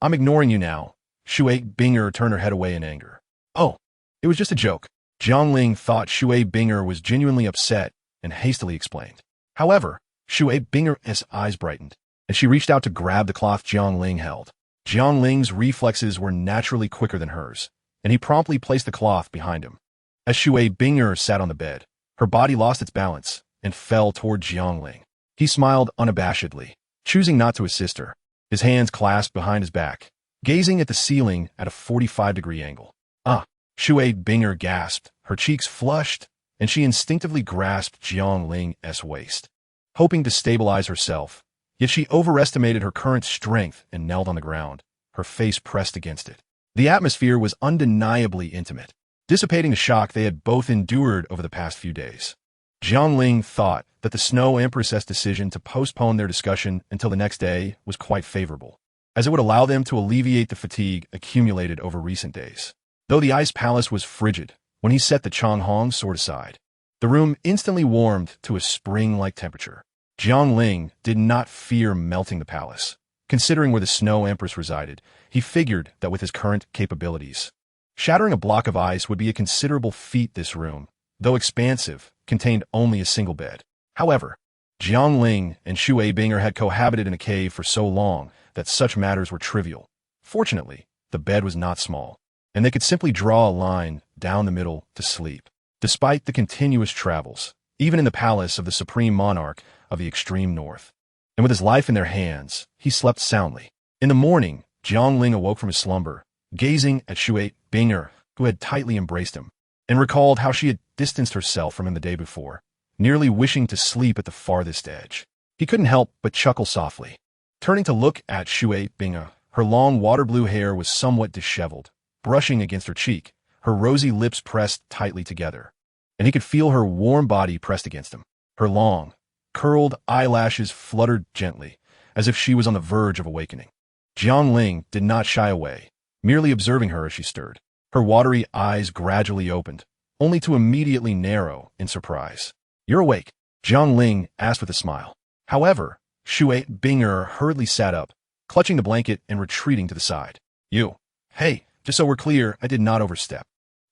I'm ignoring you now. Shui Bing'er turned her head away in anger. Oh, it was just a joke. Jiangling thought Shui Bing'er was genuinely upset and hastily explained. However, Shui Bing'er's eyes brightened, and she reached out to grab the cloth Jiangling held. Jiangling's reflexes were naturally quicker than hers, and he promptly placed the cloth behind him. As Shui Bing'er sat on the bed, her body lost its balance and fell toward Jiangling. He smiled unabashedly, choosing not to assist her, his hands clasped behind his back, gazing at the ceiling at a 45-degree angle. Shui Bing'er gasped, her cheeks flushed, and she instinctively grasped Jiangling's waist, hoping to stabilize herself. Yet she overestimated her current strength and knelt on the ground, her face pressed against it. The atmosphere was undeniably intimate, dissipating the shock they had both endured over the past few days. Jiangling thought that the Snow Empress's decision to postpone their discussion until the next day was quite favorable, as it would allow them to alleviate the fatigue accumulated over recent days. Though the Ice Palace was frigid, when he set the Changhong sword aside, the room instantly warmed to a spring-like temperature. Jiangling did not fear melting the palace. Considering where the Snow Empress resided, he figured that with his current capabilities, shattering a block of ice would be a considerable feat. This room, though expansive, contained only a single bed. However, Jiangling and Shui Bing'er had cohabited in a cave for so long that such matters were trivial. Fortunately, the bed was not small, and they could simply draw a line down the middle to sleep. Despite the continuous travels, even in the palace of the supreme monarch of the extreme north, and with his life in their hands, he slept soundly. In the morning, Jiangling awoke from his slumber, gazing at Shui Bing'er, who had tightly embraced him, and recalled how she had distanced herself from him the day before, nearly wishing to sleep at the farthest edge. He couldn't help but chuckle softly. Turning to look at Shui Bing'er, her long water-blue hair was somewhat disheveled, brushing against her cheek, her rosy lips pressed tightly together, and he could feel her warm body pressed against him. Her long, curled eyelashes fluttered gently, as if she was on the verge of awakening. Jiangling did not shy away, merely observing her as she stirred. Her watery eyes gradually opened, only to immediately narrow in surprise. You're awake? Jiangling asked with a smile. However, Shui Bing'er hurriedly sat up, clutching the blanket and retreating to the side. Hey, just so we're clear, I did not overstep.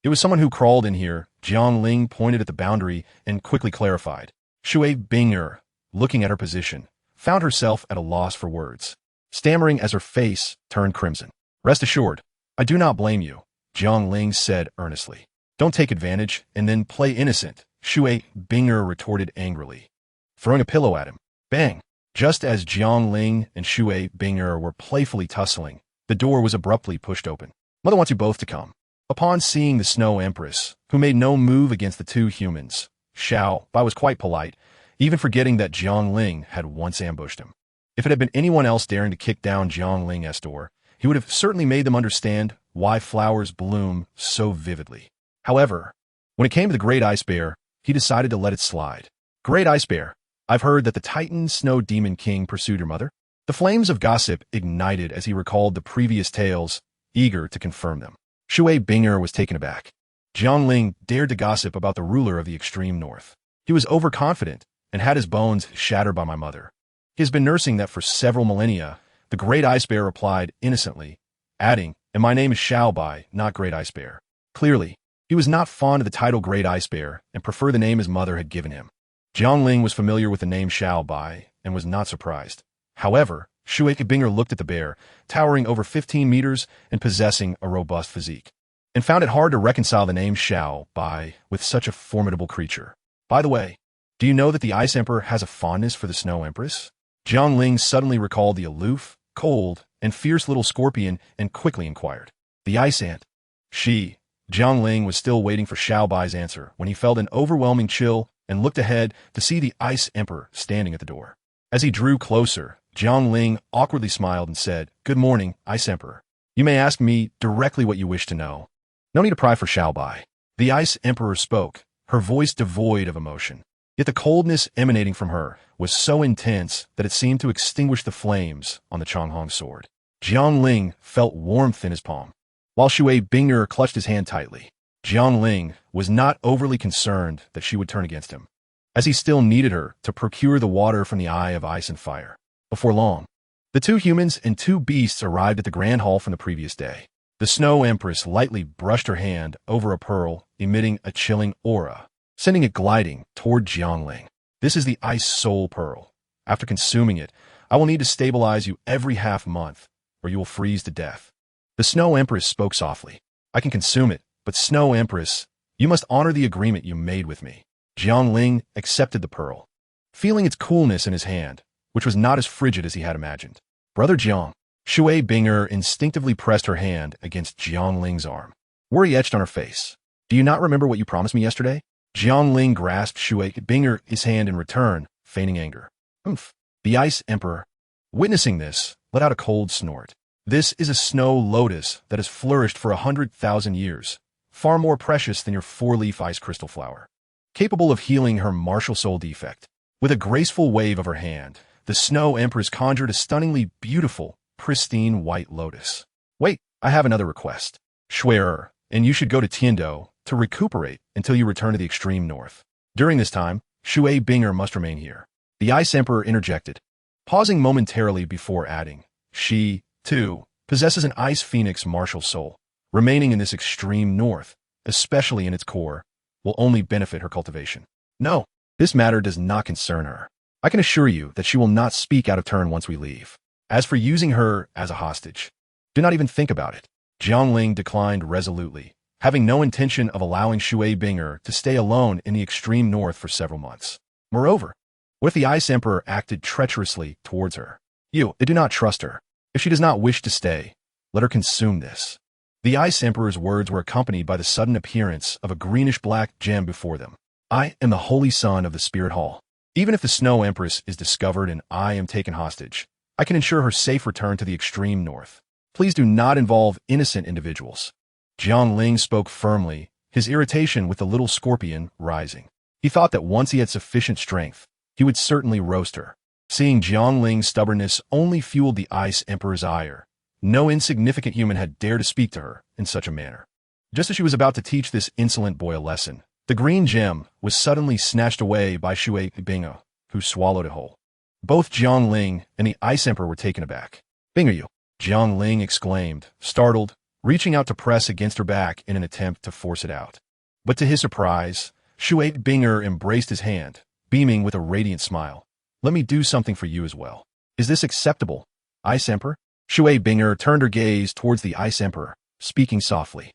It was someone who crawled in here. Jiangling pointed at the boundary and quickly clarified. Shui Bing'er, looking at her position, found herself at a loss for words, stammering as her face turned crimson. Rest assured, I do not blame you, Jiangling said earnestly. Don't take advantage and then play innocent, Shui Bing'er retorted angrily, throwing a pillow at him. Bang! Just as Jiangling and Shui Bing'er were playfully tussling, the door was abruptly pushed open. Mother wants you both to come. Upon seeing the Snow Empress, who made no move against the two humans, Xiao Bai was quite polite, even forgetting that Jiangling had once ambushed him. If it had been anyone else daring to kick down Jiangling's door, he would have certainly made them understand why flowers bloom so vividly. However, when it came to the Great Ice Bear, he decided to let it slide. Great Ice Bear, I've heard that the Titan Snow Demon King pursued your mother. The flames of gossip ignited as he recalled the previous tales, eager to confirm them. Shui Binger was taken aback. Jiangling dared to gossip about the ruler of the extreme north. He was overconfident and had his bones shattered by my mother. He has been nursing that for several millennia, the great ice bear replied innocently, adding, and my name is Xiao Bai, not Great Ice Bear. Clearly, he was not fond of the title Great Ice Bear and preferred the name his mother had given him. Jiangling was familiar with the name Xiao Bai and was not surprised. However, Shui Binger looked at the bear, towering over 15 meters and possessing a robust physique, and found it hard to reconcile the name Xiao Bai with such a formidable creature. By the way, do you know that the Ice Emperor has a fondness for the Snow Empress? Jiangling suddenly recalled the aloof, cold, and fierce little scorpion and quickly inquired. The Ice Ant. Jiangling was still waiting for Xiao Bai's answer when he felt an overwhelming chill and looked ahead to see the Ice Emperor standing at the door. As he drew closer, Jiangling awkwardly smiled and said, Good morning, Ice Emperor. You may ask me directly what you wish to know. No need to pry for Xiao Bai. The Ice Emperor spoke, her voice devoid of emotion. Yet the coldness emanating from her was so intense that it seemed to extinguish the flames on the Changhong sword. Jiangling felt warmth in his palm, while Shui Binger clutched his hand tightly. Jiangling was not overly concerned that she would turn against him, as he still needed her to procure the water from the Eye of Ice and Fire. Before long, the two humans and two beasts arrived at the Grand Hall from the previous day. The Snow Empress lightly brushed her hand over a pearl, emitting a chilling aura, sending it gliding toward Jiangling. This is the Ice Soul Pearl. After consuming it, I will need to stabilize you every half-month, or you will freeze to death. The Snow Empress spoke softly. I can consume it, but Snow Empress, you must honor the agreement you made with me. Jiangling accepted the pearl, feeling its coolness in his hand, which was not as frigid as he had imagined. Brother Jiang. Shui Binger instinctively pressed her hand against Jiangling's arm. Worry etched on her face. Do you not remember what you promised me yesterday? Jiangling grasped Shui Binger's hand in return, feigning anger. Oomph. The Ice Emperor, witnessing this, let out a cold snort. This is a snow lotus that has flourished for 100,000 years, far more precious than your four-leaf ice crystal flower, capable of healing her martial soul defect. With a graceful wave of her hand, the Snow Empress conjured a stunningly beautiful, pristine white lotus. Wait, I have another request. Swear, and you should go to Tiando to recuperate until you return to the extreme north. During this time, Shui Binger must remain here. The Ice Emperor interjected, pausing momentarily before adding, she, too, possesses an Ice Phoenix martial soul. Remaining in this extreme north, especially in its core, will only benefit her cultivation. No, this matter does not concern her. I can assure you that she will not speak out of turn once we leave. As for using her as a hostage, do not even think about it. Jiangling declined resolutely, having no intention of allowing Shui Binger to stay alone in the extreme north for several months. Moreover, what if the Ice Emperor acted treacherously towards her? You do not trust her. If she does not wish to stay, let her consume this. The Ice Emperor's words were accompanied by the sudden appearance of a greenish-black gem before them. I am the Holy Son of the Spirit Hall. Even if the Snow Empress is discovered and I am taken hostage, I can ensure her safe return to the extreme north. Please do not involve innocent individuals. Jiangling spoke firmly, his irritation with the little scorpion rising. He thought that once he had sufficient strength, he would certainly roast her. Seeing Jiangling's stubbornness only fueled the Ice Emperor's ire. No insignificant human had dared to speak to her in such a manner. Just as she was about to teach this insolent boy a lesson, the green gem was suddenly snatched away by Shui Binger, who swallowed it whole. Both Jiangling and the Ice Emperor were taken aback. Binger, you! Jiangling exclaimed, startled, reaching out to press against her back in an attempt to force it out. But to his surprise, Shui Binger embraced his hand, beaming with a radiant smile. Let me do something for you as well. Is this acceptable, Ice Emperor? Shui Binger turned her gaze towards the Ice Emperor, speaking softly.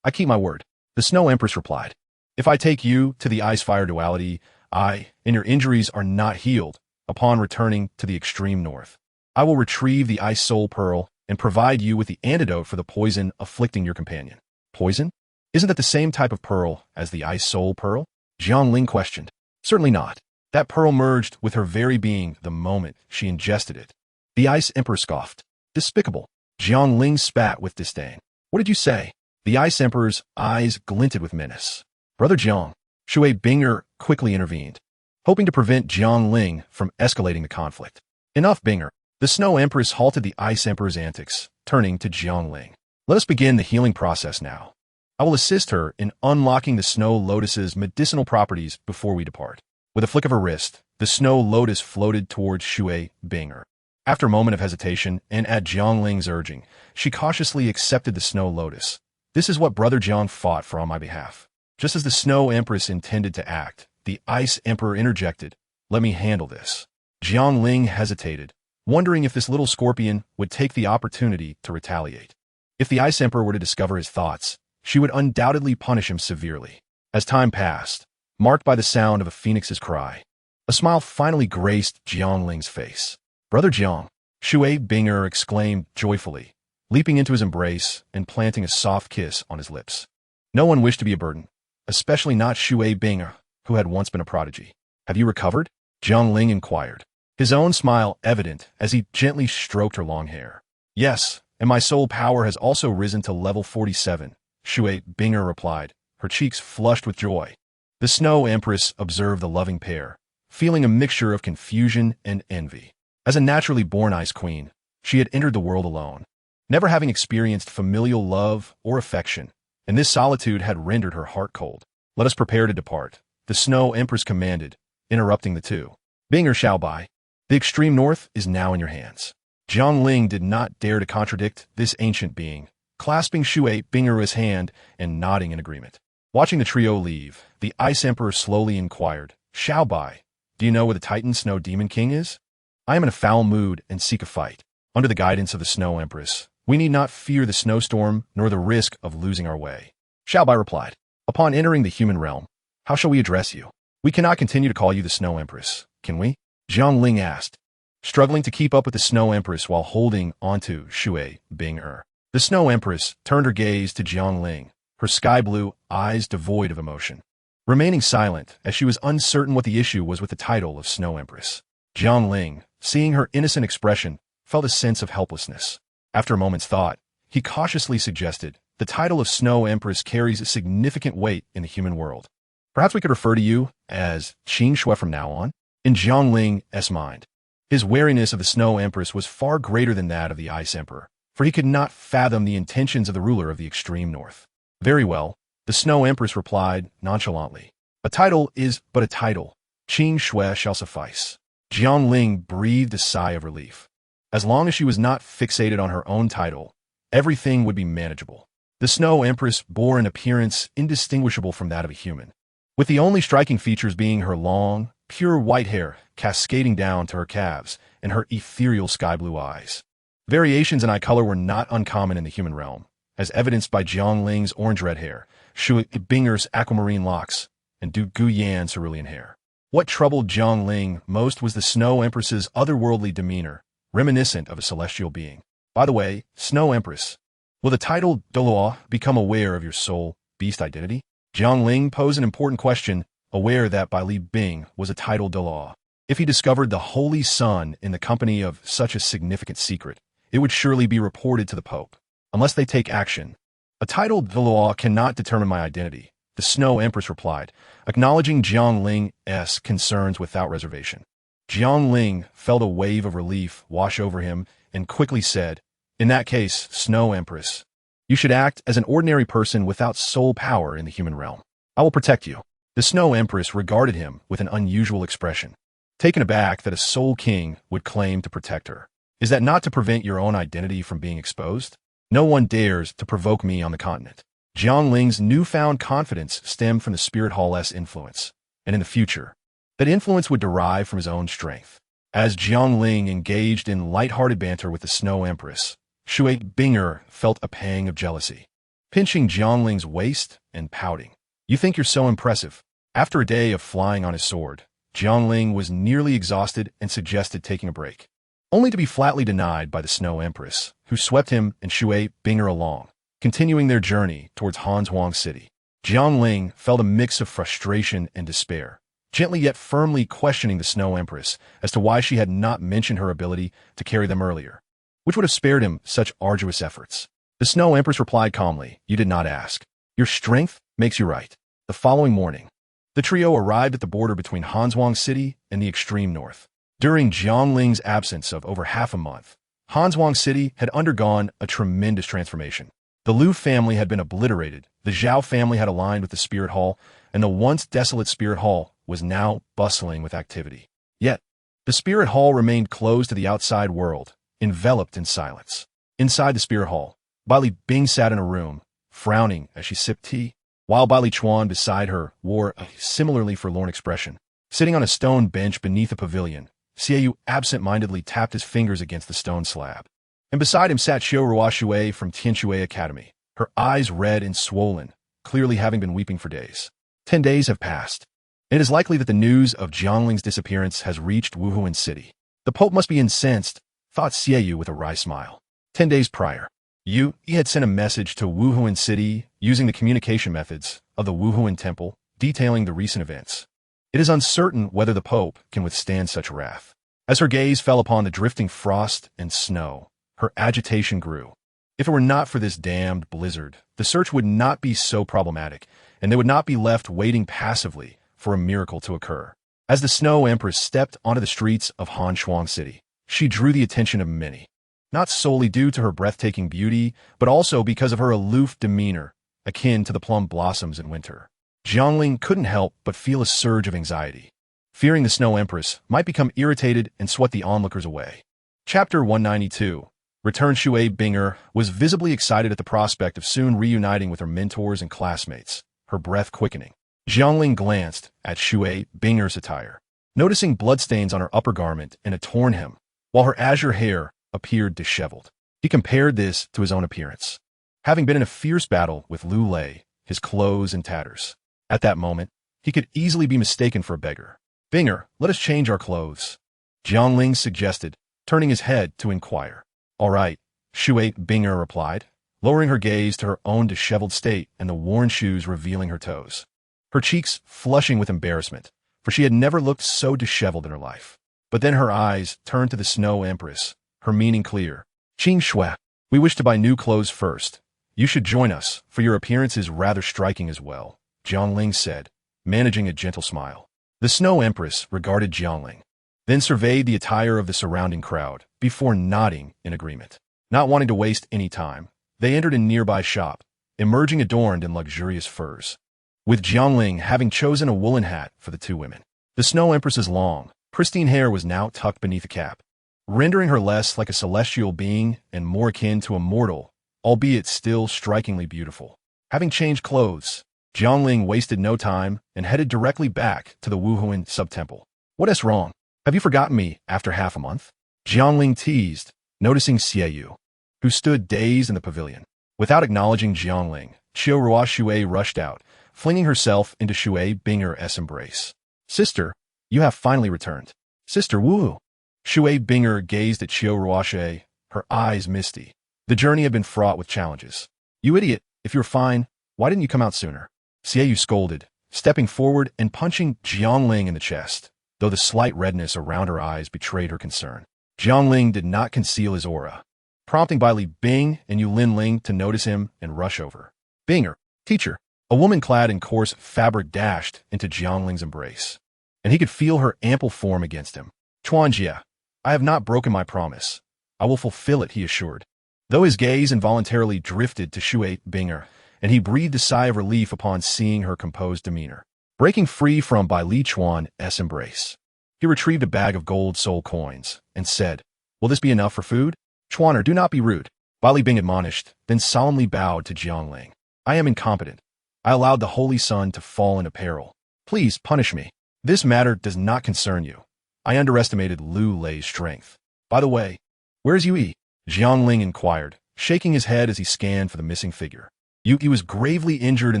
I keep my word. The Snow Empress replied. If I take you to the Ice-Fire duality, and your injuries are not healed, upon returning to the extreme north, I will retrieve the Ice Soul Pearl and provide you with the antidote for the poison afflicting your companion. Poison? Isn't that the same type of pearl as the Ice Soul Pearl? Jiangling questioned. Certainly not. That pearl merged with her very being the moment she ingested it. The Ice Emperor scoffed. Despicable. Jiangling spat with disdain. What did you say? The Ice Emperor's eyes glinted with menace. Brother Jiang. Shui Binger quickly intervened, hoping to prevent Jiangling from escalating the conflict. Enough, Binger. The Snow Empress halted the Ice Emperor's antics, turning to Jiangling. Let us begin the healing process now. I will assist her in unlocking the Snow Lotus's medicinal properties before we depart. With a flick of her wrist, the Snow Lotus floated towards Shui Binger. After a moment of hesitation, and at Jiangling's urging, she cautiously accepted the Snow Lotus. This is what Brother Jiang fought for on my behalf. Just as the Snow Empress intended to act, the Ice Emperor interjected, "Let me handle this." Jiangling hesitated, wondering if this little scorpion would take the opportunity to retaliate. If the Ice Emperor were to discover his thoughts, she would undoubtedly punish him severely. As time passed, marked by the sound of a phoenix's cry, a smile finally graced Jiangling's face. "Brother Jiang," Shui Binger exclaimed joyfully, leaping into his embrace and planting a soft kiss on his lips. No one wished to be a burden, especially not Shui Binger, who had once been a prodigy. "Have you recovered?" Jiangling inquired, his own smile evident as he gently stroked her long hair. "Yes, and my soul power has also risen to level 47, Shui Binger replied, her cheeks flushed with joy. The Snow Empress observed the loving pair, feeling a mixture of confusion and envy. As a naturally born Ice Queen, she had entered the world alone, never having experienced familial love or affection, and this solitude had rendered her heart cold. "Let us prepare to depart," the Snow Empress commanded, interrupting the two. "Binger Xiaobai, the extreme north is now in your hands." Jiangling did not dare to contradict this ancient being, clasping Shui Binger's hand and nodding in agreement. Watching the trio leave, the Ice Emperor slowly inquired, "Xiaobai, do you know where the Titan Snow Demon King is? I am in a foul mood and seek a fight. Under the guidance of the Snow Empress, we need not fear the snowstorm nor the risk of losing our way." Xiaobai replied, "Upon entering the human realm, how shall we address you? We cannot continue to call you the Snow Empress, can we?" Jiangling asked, struggling to keep up with the Snow Empress while holding onto Shui Binger. The Snow Empress turned her gaze to Jiangling, her sky-blue eyes devoid of emotion, remaining silent as she was uncertain what the issue was with the title of Snow Empress. Jiangling, seeing her innocent expression, felt a sense of helplessness. After a moment's thought, he cautiously suggested, "The title of Snow Empress carries a significant weight in the human world. Perhaps we could refer to you as Qin Shui from now on?" In Jiangling's mind, his wariness of the Snow Empress was far greater than that of the Ice Emperor, for he could not fathom the intentions of the ruler of the extreme north. "Very well," the Snow Empress replied nonchalantly. "A title is but a title. Qin Shui shall suffice." Jiangling breathed a sigh of relief. As long as she was not fixated on her own title, everything would be manageable. The Snow Empress bore an appearance indistinguishable from that of a human, with the only striking features being her long, pure white hair cascading down to her calves and her ethereal sky-blue eyes. Variations in eye color were not uncommon in the human realm, as evidenced by Jiangling's orange-red hair, Shui Binger's aquamarine locks, and Du Guyan's cerulean hair. What troubled Jiangling most was the Snow Empress's otherworldly demeanor, reminiscent of a celestial being. "By the way, Snow Empress, will the title Douluo become aware of your soul beast identity?" Jiangling posed an important question, aware that by Li Bing was a title Douluo. If he discovered the Holy Sun in the company of such a significant secret, it would surely be reported to the Pope. Unless they take action, a title Douluo cannot determine my identity, the Snow Empress replied, acknowledging Jiangling's concerns without reservation. Jiangling felt a wave of relief wash over him and quickly said, "In that case, Snow Empress, you should act as an ordinary person without soul power in the human realm. I will protect you." The Snow Empress regarded him with an unusual expression, taken aback that a Soul King would claim to protect her. "Is that not to prevent your own identity from being exposed? No one dares to provoke me on the continent." Jiangling's newfound confidence stemmed from the Spirit Hall's influence, and in the future, that influence would derive from his own strength. As Jiangling engaged in light-hearted banter with the Snow Empress, Shui Binger felt a pang of jealousy, pinching Jiangling's waist and pouting. "You think you're so impressive." After a day of flying on his sword, Jiangling was nearly exhausted and suggested taking a break, only to be flatly denied by the Snow Empress, who swept him and Shui Binger along, continuing their journey towards Hanzhuang City. Jiangling felt a mix of frustration and despair, gently yet firmly questioning the Snow Empress as to why she had not mentioned her ability to carry them earlier, which would have spared him such arduous efforts. The Snow Empress replied calmly, "You did not ask. Your strength makes you right." The following morning, the trio arrived at the border between Hanzhuang City and the extreme north. During Jiangling's absence of over half a month, Hanzhuang City had undergone a tremendous transformation. The Liu family had been obliterated, the Zhao family had aligned with the Spirit Hall, and the once desolate Spirit Hall was now bustling with activity. Yet, the Spirit Hall remained closed to the outside world, enveloped in silence. Inside the Spirit Hall, Baili Bing sat in a room, frowning as she sipped tea, while Baili Chuan beside her wore a similarly forlorn expression. Sitting on a stone bench beneath a pavilion, Xiaoyu absent-mindedly tapped his fingers against the stone slab. And beside him sat Chivalrous Shui from Tianshui Academy, her eyes red and swollen, clearly having been weeping for days. 10 days have passed. It is likely that the news of Jiangling's disappearance has reached Wuhuan City. The Pope must be incensed, thought Xiaoyu with a wry smile. 10 days prior, he had sent a message to Wuhuan City using the communication methods of the Wuhuan Temple, detailing the recent events. It is uncertain whether the Pope can withstand such wrath. As her gaze fell upon the drifting frost and snow, her agitation grew. If it were not for this damned blizzard, the search would not be so problematic, and they would not be left waiting passively for a miracle to occur. As the Snow Empress stepped onto the streets of Hanshuang City, she drew the attention of many, not solely due to her breathtaking beauty, but also because of her aloof demeanor, akin to the plum blossoms in winter. Jiangling couldn't help but feel a surge of anxiety, fearing the Snow Empress might become irritated and sweat the onlookers away. Chapter 192. Returned Shui Binger was visibly excited at the prospect of soon reuniting with her mentors and classmates, her breath quickening. Jiangling glanced at Shui Binger's attire, noticing bloodstains on her upper garment and a torn hem, while her azure hair appeared disheveled. He compared this to his own appearance, having been in a fierce battle with Lu Lei, his clothes in tatters. At that moment, he could easily be mistaken for a beggar. Binger, let us change our clothes, Jiangling suggested, turning his head to inquire. All right, Shui Binger replied, lowering her gaze to her own disheveled state and the worn shoes revealing her toes, her cheeks flushing with embarrassment, for she had never looked so disheveled in her life. But then her eyes turned to the Snow Empress, her meaning clear. Qing Shui, we wish to buy new clothes first. You should join us, for your appearance is rather striking as well, Jiangling said, managing a gentle smile. The Snow Empress regarded Jiangling, then surveyed the attire of the surrounding crowd, before nodding in agreement. Not wanting to waste any time, they entered a nearby shop, emerging adorned in luxurious furs, with Jiangling having chosen a woolen hat for the two women. The Snow Empress's long, pristine hair was now tucked beneath a cap, rendering her less like a celestial being and more akin to a mortal, albeit still strikingly beautiful. Having changed clothes, Jiangling wasted no time and headed directly back to the Wuhuan sub-temple. What is wrong? Have you forgotten me after half a month? Jiangling teased, noticing Xiaoyu, who stood dazed in the pavilion. Without acknowledging Jiangling, Chivalrous Shui rushed out, flinging herself into Shui Binger's embrace. Sister, you have finally returned. Sister Wu. Shui Binger gazed at Chivalrous Shui, her eyes misty. The journey had been fraught with challenges. You idiot, if you're fine, why didn't you come out sooner? Xiaoyu scolded, stepping forward and punching Jiangling in the chest, though the slight redness around her eyes betrayed her concern. Jiangling did not conceal his aura, prompting Baili Bing and Yu Linling to notice him and rush over. Binger, teacher, a woman clad in coarse fabric dashed into Jiangling's embrace, and he could feel her ample form against him. Chuanjia, I have not broken my promise. I will fulfill it, he assured, though his gaze involuntarily drifted to Shui Binger, and he breathed a sigh of relief upon seeing her composed demeanor. Breaking free from Baili Chuan's embrace, he retrieved a bag of gold soul coins and said, Will this be enough for food? Chuaner, do not be rude, Baili Bing admonished, then solemnly bowed to Jiangling. I am incompetent. I allowed the Holy Sun to fall into peril. Please punish me. This matter does not concern you. I underestimated Lu Lei's strength. By the way, where's Yui? Jiangling inquired, shaking his head as he scanned for the missing figure. Yui was gravely injured in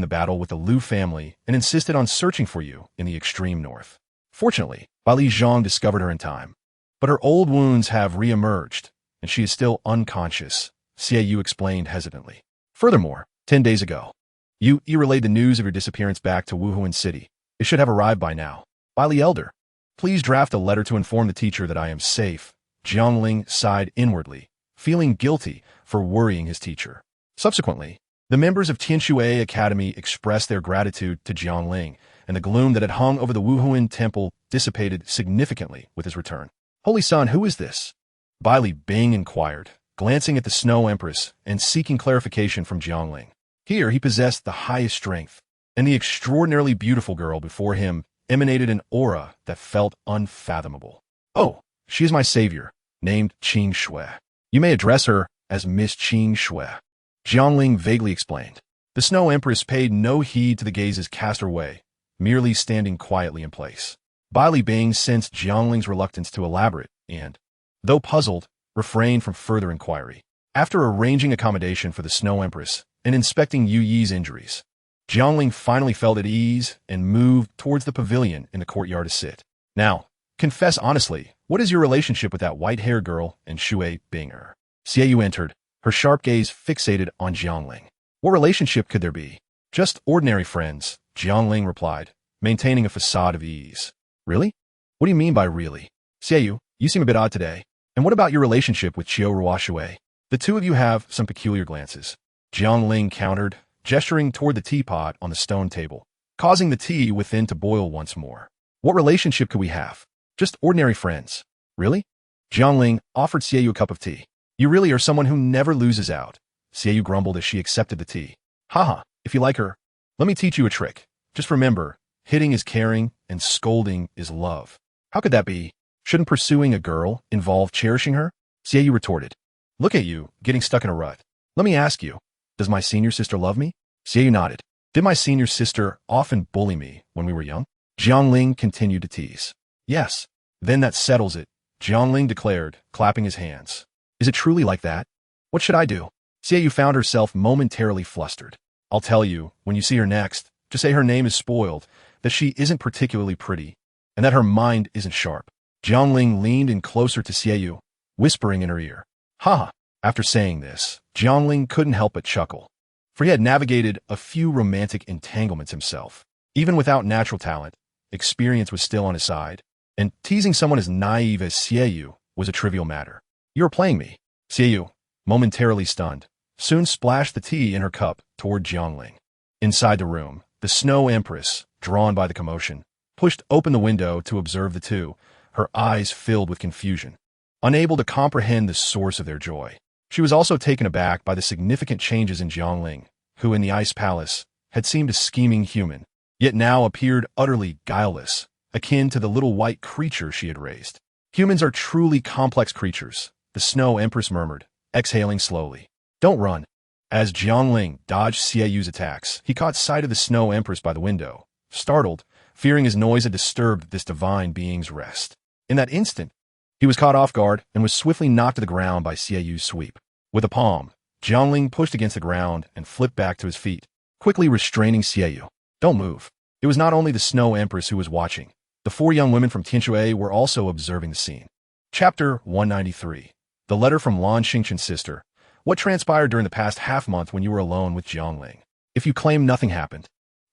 the battle with the Lu family and insisted on searching for you in the extreme north. Fortunately, Baili Zhang discovered her in time, but her old wounds have re-emerged, and she is still unconscious, Xiaoyu explained hesitantly. Furthermore, 10 days ago, Yui relayed the news of your disappearance back to Wuhuan City. It should have arrived by now. Baili Elder, please draft a letter to inform the teacher that I am safe. Jiangling sighed inwardly, feeling guilty for worrying his teacher. Subsequently, the members of Tianshui Academy expressed their gratitude to Jiangling, and the gloom that had hung over the Wuhuan temple dissipated significantly with his return. Holy Sun, who is this? Baili Bing inquired, glancing at the Snow Empress and seeking clarification from Jiangling. Here he possessed the highest strength, and the extraordinarily beautiful girl before him emanated an aura that felt unfathomable. Oh, she is my savior, named Qing Shui. You may address her as Miss Qing Shui, Jiangling vaguely explained. The Snow Empress paid no heed to the gazes cast her way, merely standing quietly in place. Bai Li Bing sensed Jiangling's reluctance to elaborate and, though puzzled, refrained from further inquiry. After arranging accommodation for the Snow Empress and inspecting Yu Yi's injuries, Jiangling finally felt at ease and moved towards the pavilion in the courtyard to sit. Now, confess honestly, what is your relationship with that white-haired girl and Shui Binger? Xie Yu entered, her sharp gaze fixated on Jiangling. What relationship could there be? Just ordinary friends, Jiangling replied, maintaining a facade of ease. Really? What do you mean by really? Xie Yu, you seem a bit odd today. And what about your relationship with Chivalrous Shui? The two of you have some peculiar glances. Jiangling countered, gesturing toward the teapot on the stone table, causing the tea within to boil once more. What relationship could we have? Just ordinary friends. Really? Jiangling offered Xie Yu a cup of tea. You really are someone who never loses out. Xie Yu grumbled as she accepted the tea. Haha, if you like her, let me teach you a trick. Just remember, hitting is caring and scolding is love. How could that be? Shouldn't pursuing a girl involve cherishing her? Xie Yu retorted. Look at you, getting stuck in a rut. Let me ask you, does my senior sister love me? Xie Yu nodded. Did my senior sister often bully me when we were young? Jiangling continued to tease. Yes. Then that settles it, Jiangling declared, clapping his hands. Is it truly like that? What should I do? Xie Yu found herself momentarily flustered. I'll tell you, when you see her next, just say her name is spoiled, that she isn't particularly pretty, and that her mind isn't sharp. Jiangling leaned in closer to Xie Yu, whispering in her ear. Ha! After saying this, Jiangling couldn't help but chuckle, for he had navigated a few romantic entanglements himself. Even without natural talent, experience was still on his side, and teasing someone as naive as Xie Yu was a trivial matter. You're playing me. Xie Yu, momentarily stunned, soon splashed the tea in her cup toward Jiangling. Inside the room, the Snow Empress, drawn by the commotion, pushed open the window to observe the two, her eyes filled with confusion, unable to comprehend the source of their joy. She was also taken aback by the significant changes in Jiangling, who in the Ice Palace had seemed a scheming human, yet now appeared utterly guileless, akin to the little white creature she had raised. Humans are truly complex creatures, the Snow Empress murmured, exhaling slowly. Don't run. As Jiangling dodged Xie Yu's attacks, he caught sight of the Snow Empress by the window, startled, fearing his noise had disturbed this divine being's rest. In that instant, he was caught off guard and was swiftly knocked to the ground by Xie Yu's sweep. With a palm, Jiangling pushed against the ground and flipped back to his feet, quickly restraining Xie Yu. Don't move. It was not only the Snow Empress who was watching. The four young women from Tianshui were also observing the scene. Chapter 193. The letter from Lan Xingqian's sister. What transpired during the past half-month when you were alone with Jiangling? If you claim nothing happened,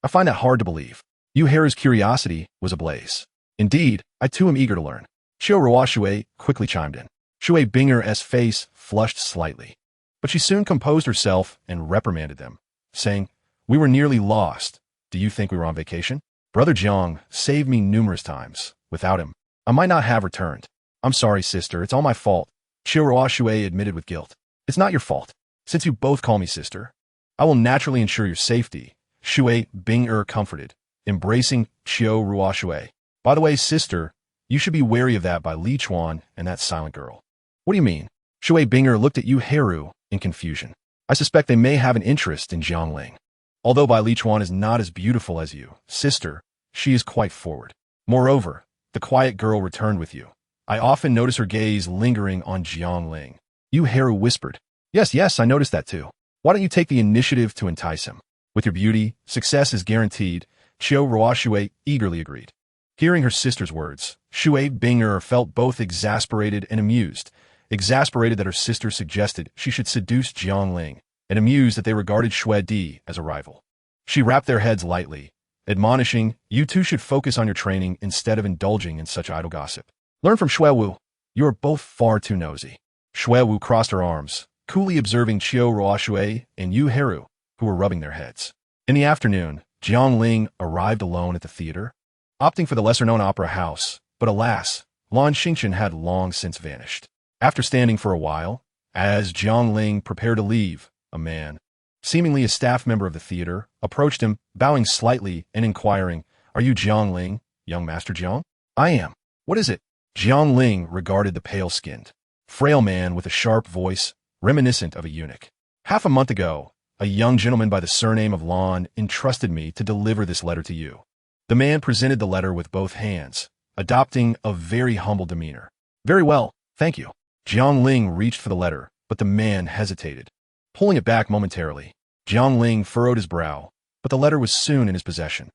I find that hard to believe. Yu Heru's curiosity was ablaze. Indeed, I too am eager to learn. Chivalrous Shui quickly chimed in. Shui Binger's face flushed slightly, but she soon composed herself and reprimanded them, saying, We were nearly lost. Do you think we were on vacation? Brother Jiang saved me numerous times. Without him, I might not have returned. I'm sorry, sister. It's all my fault. Chivalrous Shui admitted with guilt. It's not your fault. Since you both call me sister, I will naturally ensure your safety. Shui Binger comforted, embracing Chivalrous Shui. By the way, sister, you should be wary of that by Li Chuan and that silent girl. What do you mean? Shui Binger looked at Yu Heru in confusion. I suspect they may have an interest in Jiangling. Although Bai Li Chuan is not as beautiful as you, sister, she is quite forward. Moreover, the quiet girl returned with you. I often notice her gaze lingering on Jiangling. Yu Heru whispered. Yes, I noticed that too. Why don't you take the initiative to entice him? With your beauty, success is guaranteed. Chivalrous Shui eagerly agreed. Hearing her sister's words, Shui Binger felt both exasperated and amused. Exasperated that her sister suggested she should seduce Jiangling, and amused that they regarded Shui Di as a rival. She wrapped their heads lightly, admonishing, You two should focus on your training instead of indulging in such idle gossip. Learn from Shui Wu. You are both far too nosy. Shui Wu crossed her arms, coolly observing Chivalrous Shui and Yu Heru, who were rubbing their heads. In the afternoon, Jiangling arrived alone at the theater, opting for the lesser-known opera house, but alas, Lan Xingqian had long since vanished. After standing for a while, As Jiang Ling prepared to leave, a man, seemingly a staff member of the theater, approached him, bowing slightly and inquiring, "Are you Jiang Ling, young Master Jiang?" "I am. What is it?" Jiang Ling regarded the pale-skinned, frail man with a sharp voice, reminiscent of a eunuch. "Half a month ago, a young gentleman by the surname of Lan entrusted me to deliver this letter to you." The man presented the letter with both hands, adopting a very humble demeanor. "Very well, thank you." Jiang Ling reached for the letter, but the man hesitated. Pulling it back momentarily, Jiang Ling furrowed his brow, but the letter was soon in his possession.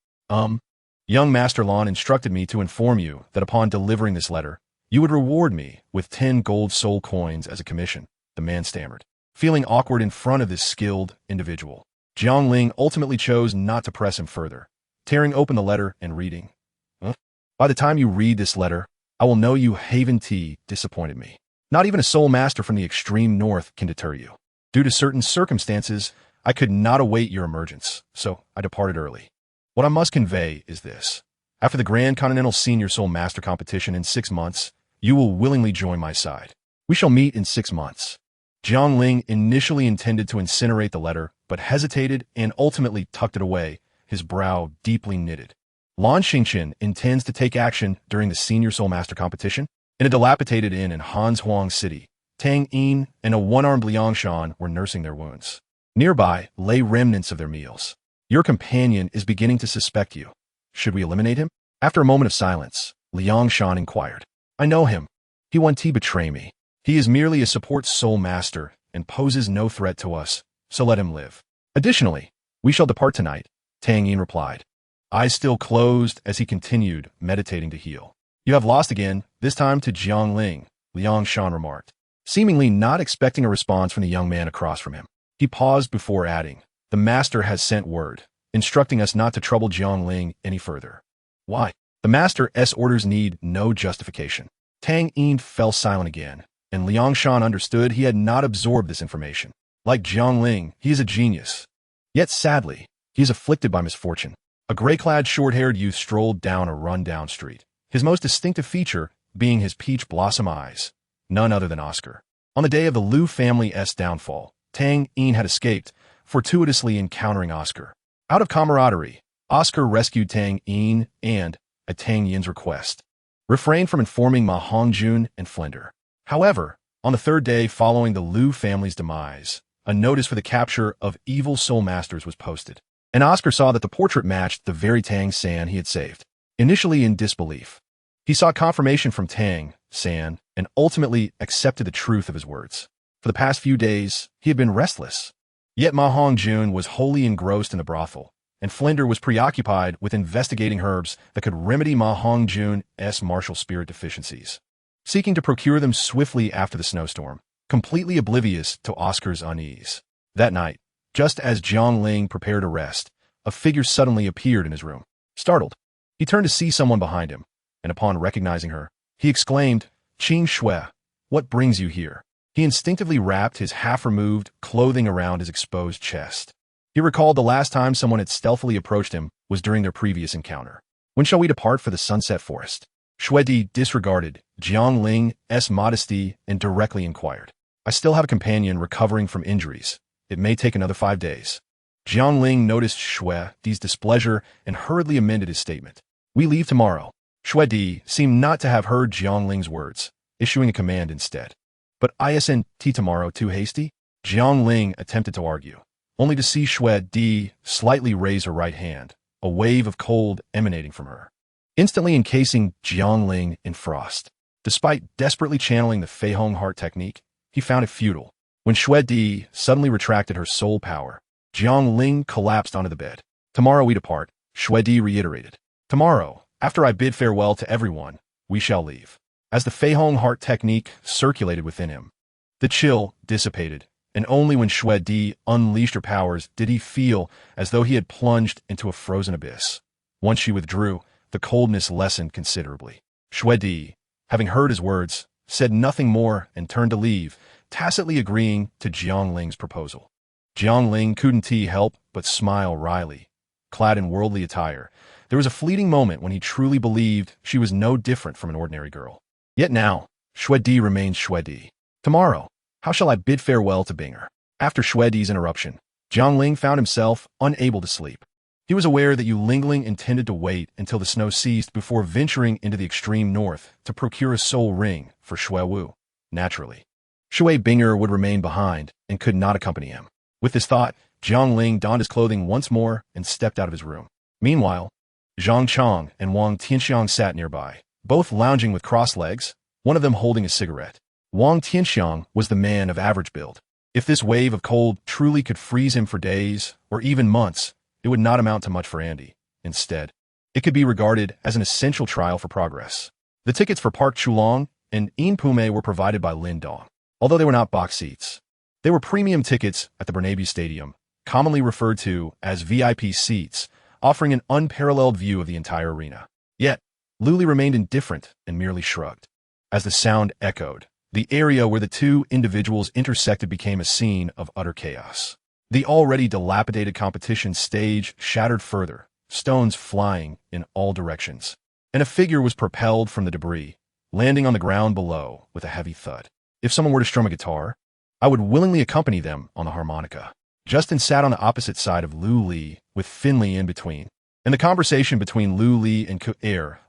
Young Master Lan instructed me to inform you that upon delivering this letter, you would reward me with 10 gold soul coins as a commission," the man stammered. Feeling awkward in front of this skilled individual, Jiang Ling ultimately chose not to press him further, tearing open the letter and reading. "By the time you read this letter, I will know you Haven Tea disappointed me. Not even a soul master from the extreme north can deter you. Due to certain circumstances, I could not await your emergence, so I departed early. What I must convey is this. After the Grand Continental Senior Soul Master Competition in 6 months, you will willingly join my side. We shall meet in 6 months. Jiang Ling initially intended to incinerate the letter, but hesitated and ultimately tucked it away, his brow deeply knitted. Lan Xingqian intends to take action during the Senior Soul Master Competition. In a dilapidated inn in Hanshuang City, Tang Yin and a one-armed Liangshan were nursing their wounds. Nearby lay remnants of their meals. Your companion is beginning to suspect you. Should we eliminate him? After a moment of silence, Liangshan inquired. "I know him. He won't betray me. He is merely a support soul master and poses no threat to us, so let him live. Additionally, we shall depart tonight," Tang Yin replied, eyes still closed as he continued, meditating to heal. "You have lost again, this time to Jiang Ling," Liangshan remarked, seemingly not expecting a response from the young man across from him. He paused before adding, "The master has sent word, instructing us not to trouble Jiang Ling any further." "Why?" "The master's orders need no justification." Tang Yin fell silent again, and Liangshan understood he had not absorbed this information. Like Jiang Ling, he is a genius. Yet sadly, he is afflicted by misfortune. A gray-clad, short-haired youth strolled down a run-down street, his most distinctive feature being his peach blossom eyes, none other than Oscar. On the day of the Liu family's downfall, Tang Yin had escaped, fortuitously encountering Oscar. Out of camaraderie, Oscar rescued Tang Yin and, at Tang Yin's request, refrained from informing Ma Hongjun and Flender. However, on the 3rd day following the Liu family's demise, a notice for the capture of evil soul masters was posted, and Oscar saw that the portrait matched the very Tang San he had saved. Initially in disbelief, he sought confirmation from Tang San and ultimately accepted the truth of his words. For the past few days, he had been restless. Yet Ma Hongjun was wholly engrossed in the brothel, and Flender was preoccupied with investigating herbs that could remedy Ma Hongjun's martial spirit deficiencies, seeking to procure them swiftly after the snowstorm, completely oblivious to Oscar's unease. That night, just as Jiang Ling prepared to rest, a figure suddenly appeared in his room. Startled, he turned to see someone behind him, and upon recognizing her, he exclaimed, "Qing Shui, what brings you here?" He instinctively wrapped his half-removed clothing around his exposed chest. He recalled the last time someone had stealthily approached him was during their previous encounter. "When shall we depart for the Sunset Forest?" Shui Di disregarded Jiang Ling's modesty and directly inquired. "I still have a companion recovering from injuries. It may take another 5 days." Jiang Ling noticed Shui Di's displeasure and hurriedly amended his statement. "We leave tomorrow." Shui Di seemed not to have heard Jiang Ling's words, issuing a command instead. "But isn't tomorrow too hasty?" Jiang Ling attempted to argue, only to see Shui Di slightly raise her right hand, a wave of cold emanating from her, instantly encasing Jiang Ling in frost. Despite desperately channeling the Fei Hong Heart technique, he found it futile. When Shui Di suddenly retracted her soul power, Jiang Ling collapsed onto the bed. "Tomorrow we depart," Shui Di reiterated. "Tomorrow, after I bid farewell to everyone, we shall leave." As the Fei Hong Heart technique circulated within him, the chill dissipated, and only when Shui Di unleashed her powers did he feel as though he had plunged into a frozen abyss. Once she withdrew, the coldness lessened considerably. Shui Di, having heard his words, said nothing more and turned to leave, tacitly agreeing to Jiang Ling's proposal. Jiang Ling couldn't help but smile wryly. Clad in worldly attire, there was a fleeting moment when he truly believed she was no different from an ordinary girl. Yet now, Shui Di remained Shui Di. Tomorrow, How shall I bid farewell to Binger? After Shui Di's interruption, Jiang Ling found himself unable to sleep. He was aware that Yu Lingling intended to wait until the snow ceased before venturing into the extreme north to procure a soul ring for Shui Wu. Naturally, Shui Binger would remain behind and could not accompany him. With this thought, Jiang Ling donned his clothing once more and stepped out of his room. Meanwhile, Zhang Chong and Wang Tianxiang sat nearby, both lounging with crossed legs, one of them holding a cigarette. Wang Tianxiang was the man of average build. If this wave of cold truly could freeze him for days or even months, it would not amount to much for Andy. Instead, it could be regarded as an essential trial for progress. The tickets for Park Chulong and In Pume were provided by Lin Dong. Although they were not box seats, they were premium tickets at the Burnaby Stadium, commonly referred to as VIP seats, offering an unparalleled view of the entire arena. Yet, Luli remained indifferent and merely shrugged. As the sound echoed, the area where the two individuals intersected became a scene of utter chaos. The already dilapidated competition stage shattered further, stones flying in all directions, and a figure was propelled from the debris, landing on the ground below with a heavy thud. If someone were to strum a guitar, I would willingly accompany them on the harmonica. Justin sat on the opposite side of Lu Li, with Finley in between, and the conversation between Lu Li and Ku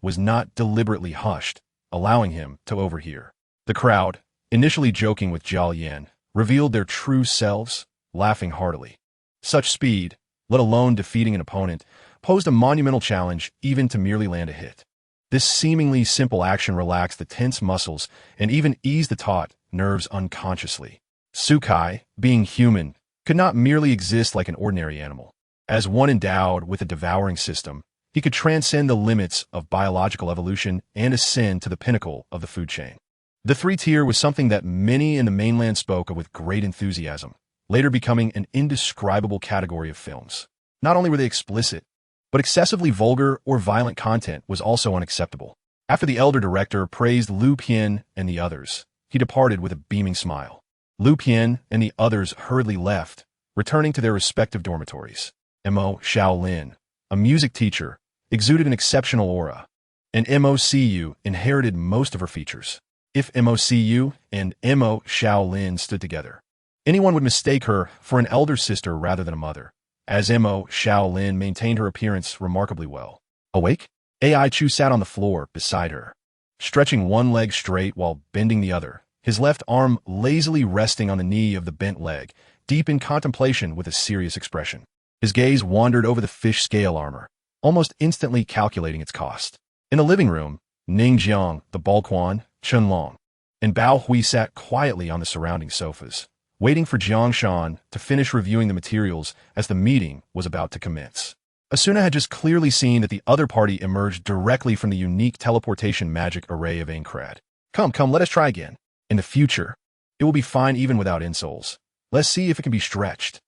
was not deliberately hushed, allowing him to overhear. The crowd, initially joking with Jiao Yan, revealed their true selves, laughing heartily. Such speed, let alone defeating an opponent, posed a monumental challenge even to merely land a hit. This seemingly simple action relaxed the tense muscles and even eased the taut nerves unconsciously. Sukai, being human, could not merely exist like an ordinary animal. As one endowed with a devouring system, he could transcend the limits of biological evolution and ascend to the pinnacle of the food chain. The three-tier was something that many in the mainland spoke of with great enthusiasm, later becoming an indescribable category of films. Not only were they explicit, but excessively vulgar or violent content was also unacceptable. After the elder director praised Lu Pian and the others, he departed with a beaming smile. Lu Pian and the others hurriedly left, returning to their respective dormitories. Mo Shaolin, a music teacher, exuded an exceptional aura, and MOCU inherited most of her features. If MOCU and Mo Shaolin stood together, anyone would mistake her for an elder sister rather than a mother, as Mo Shaolin maintained her appearance remarkably well. Awake? Ai Chu sat on the floor beside her, stretching one leg straight while bending the other, his left arm lazily resting on the knee of the bent leg, deep in contemplation with a serious expression. His gaze wandered over the fish scale armor, almost instantly calculating its cost. In the living room, Ning Jiang, the Balquan, Chen Long, and Bao Hui sat quietly on the surrounding sofas, waiting for Jiang Shan to finish reviewing the materials as the meeting was about to commence. Asuna had just clearly seen that the other party emerged directly from the unique teleportation magic array of Aincrad. Come, let us try again. In the future, it will be fine even without insoles. Let's see if it can be stretched.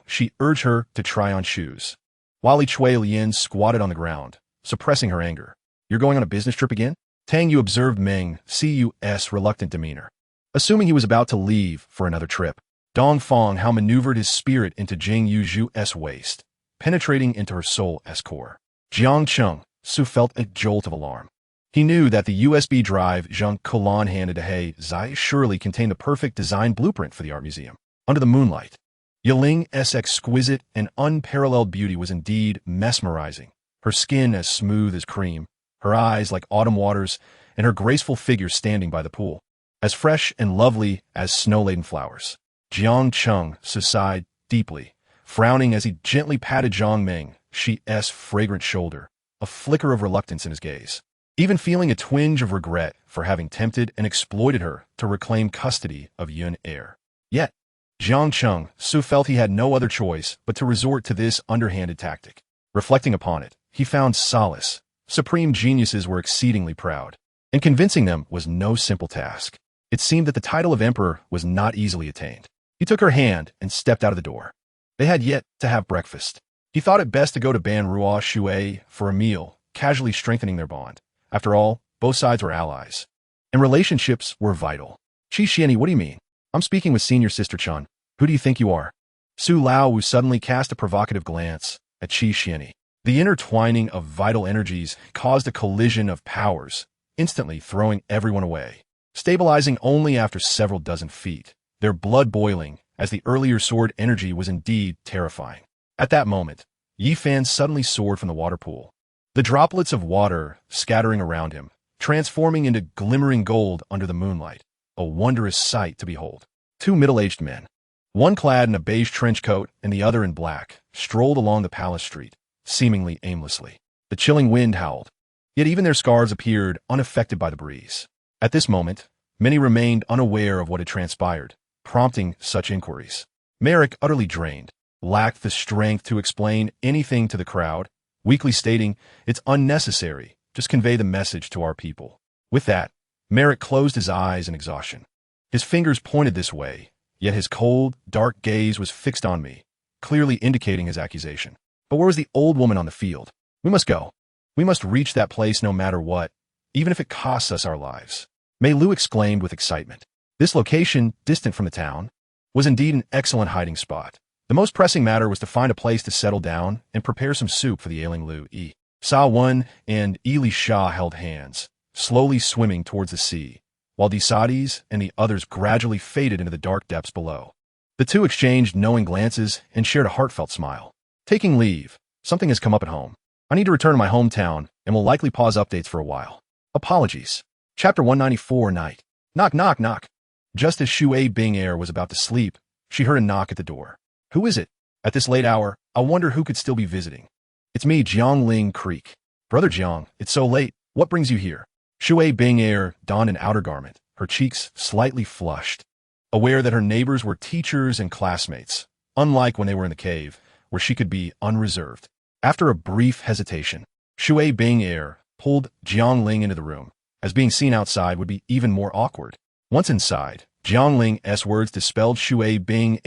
She urged her to try on shoes. Wali Chui Lien squatted on the ground, suppressing her anger. You're going on a business trip again? Tang Yu observed Meng Cu's reluctant demeanor. Assuming he was about to leave for another trip, Dong Fong how maneuvered his spirit into Jing Yuju's waist, penetrating into her soul's core. Jiang Chung Su felt a jolt of alarm. He knew that the USB drive Zhang Kulan handed to He Zai surely contained the perfect design blueprint for the art museum. Under the moonlight, Yiling's exquisite and unparalleled beauty was indeed mesmerizing, her skin as smooth as cream, her eyes like autumn waters, and her graceful figure standing by the pool, as fresh and lovely as snow-laden flowers. Jiang Chung sighed deeply, frowning as he gently patted Zhang Meng's fragrant shoulder, a flicker of reluctance in his gaze, even feeling a twinge of regret for having tempted and exploited her to reclaim custody of Yun Air. Yet, Jiang Chung Su felt he had no other choice but to resort to this underhanded tactic. Reflecting upon it, he found solace. Supreme geniuses were exceedingly proud, and convincing them was no simple task. It seemed that the title of emperor was not easily attained. He took her hand and stepped out of the door. They had yet to have breakfast. He thought it best to go to Ban Ruo Shui for a meal, casually strengthening their bond. After all, both sides were allies, and relationships were vital. Qi Xianyi, what do you mean? I'm speaking with senior sister Chun. Who do you think you are? Su Lao suddenly cast a provocative glance at Qi Xianyi. The intertwining of vital energies caused a collision of powers, instantly throwing everyone away. Stabilizing only after several dozen feet, their blood boiling, as the earlier sword energy was indeed terrifying. At that moment, Yi Fan suddenly soared from the water pool. The droplets of water scattering around him, transforming into glimmering gold under the moonlight, a wondrous sight to behold. Two middle-aged men, one clad in a beige trench coat and the other in black, strolled along the palace street, seemingly aimlessly. The chilling wind howled, yet even their scarves appeared unaffected by the breeze. At this moment, many remained unaware of what had transpired, prompting such inquiries. Merrick, utterly drained, lacked the strength to explain anything to the crowd, weakly stating, "It's unnecessary, just convey the message to our people." With that, Merrick closed his eyes in exhaustion. His fingers pointed this way, yet his cold, dark gaze was fixed on me, clearly indicating his accusation. But where was the old woman on the field? We must go. We must reach that place no matter what, even if it costs us our lives. Mei Lu exclaimed with excitement. This location, distant from the town, was indeed an excellent hiding spot. The most pressing matter was to find a place to settle down and prepare some soup for the ailing Lu Yi. Sa Wen and Li Sha held hands, slowly swimming towards the sea, while Desades and the others gradually faded into the dark depths below. The two exchanged knowing glances and shared a heartfelt smile. Taking leave, something has come up at home. I need to return to my hometown and will likely pause updates for a while. Apologies. Chapter 194 Night. Knock, knock, knock. Just as Shui Bing was about to sleep, she heard a knock at the door. Who is it? At this late hour, I wonder who could still be visiting. It's me, Jiangling Creek. Brother Jiang, it's so late. What brings you here? Shui Bing donned an outer garment, her cheeks slightly flushed, aware that her neighbors were teachers and classmates, unlike when they were in the cave, where she could be unreserved. After a brief hesitation, Shui Bing pulled Jiangling into the room, as being seen outside would be even more awkward. Once inside, Jiangling's words dispelled Shui Bing's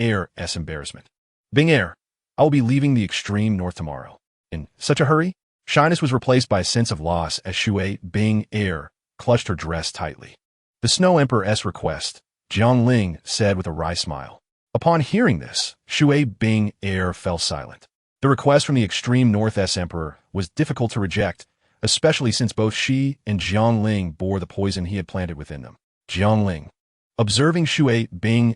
embarrassment. Bing, I will be leaving the extreme north tomorrow. In such a hurry? Shyness was replaced by a sense of loss as Shui Bing clutched her dress tightly. The Snow Emperor's request, Jiangling said with a wry smile. Upon hearing this, Shui Bing fell silent. The request from the extreme north's emperor was difficult to reject, especially since both she and Jiangling bore the poison he had planted within them. Jiangling, observing Shui Bing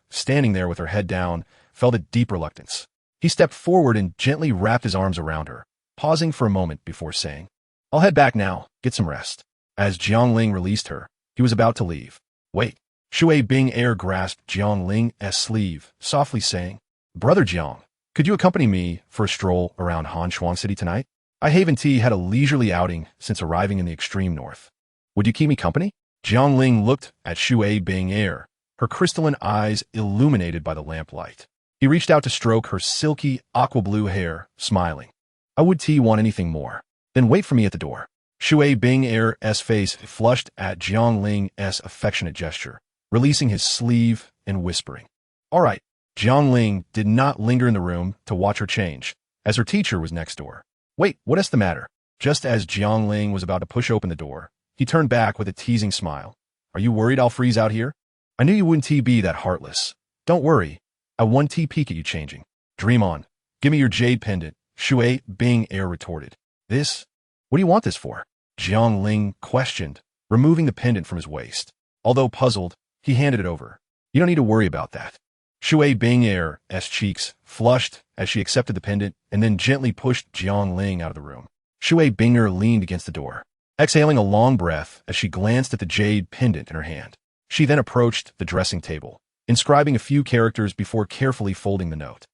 standing there with her head down, felt a deep reluctance. He stepped forward and gently wrapped his arms around her, pausing for a moment before saying, I'll head back now, get some rest. As Jiangling released her, he was about to leave. Wait. Shui Bing grasped Jiangling's sleeve, softly saying, Brother Jiang, could you accompany me for a stroll around Hanshuang City tonight? I haven't had a leisurely outing since arriving in the extreme north. Would you keep me company? Jiangling looked at Shui Bing her crystalline eyes illuminated by the lamplight. He reached out to stroke her silky aqua-blue hair, smiling. I would want anything more. Then wait for me at the door. Shui Bing's face flushed at Jiangling's affectionate gesture, releasing his sleeve and whispering. All right. Jiangling did not linger in the room to watch her change, as her teacher was next door. Wait, what is the matter? Just as Jiangling was about to push open the door, he turned back with a teasing smile. Are you worried I'll freeze out here? I knew you wouldn't be that heartless. Don't worry. I won't peek at you changing. Dream on. Give me your jade pendant, Shui Bing retorted. This? What do you want this for? Jiangling questioned, removing the pendant from his waist. Although puzzled, he handed it over. You don't need to worry about that. Shui Bing's cheeks flushed as she accepted the pendant and then gently pushed Jiangling out of the room. Shui Bing leaned against the door, exhaling a long breath as she glanced at the jade pendant in her hand. She then approached the dressing table, inscribing a few characters before carefully folding the note.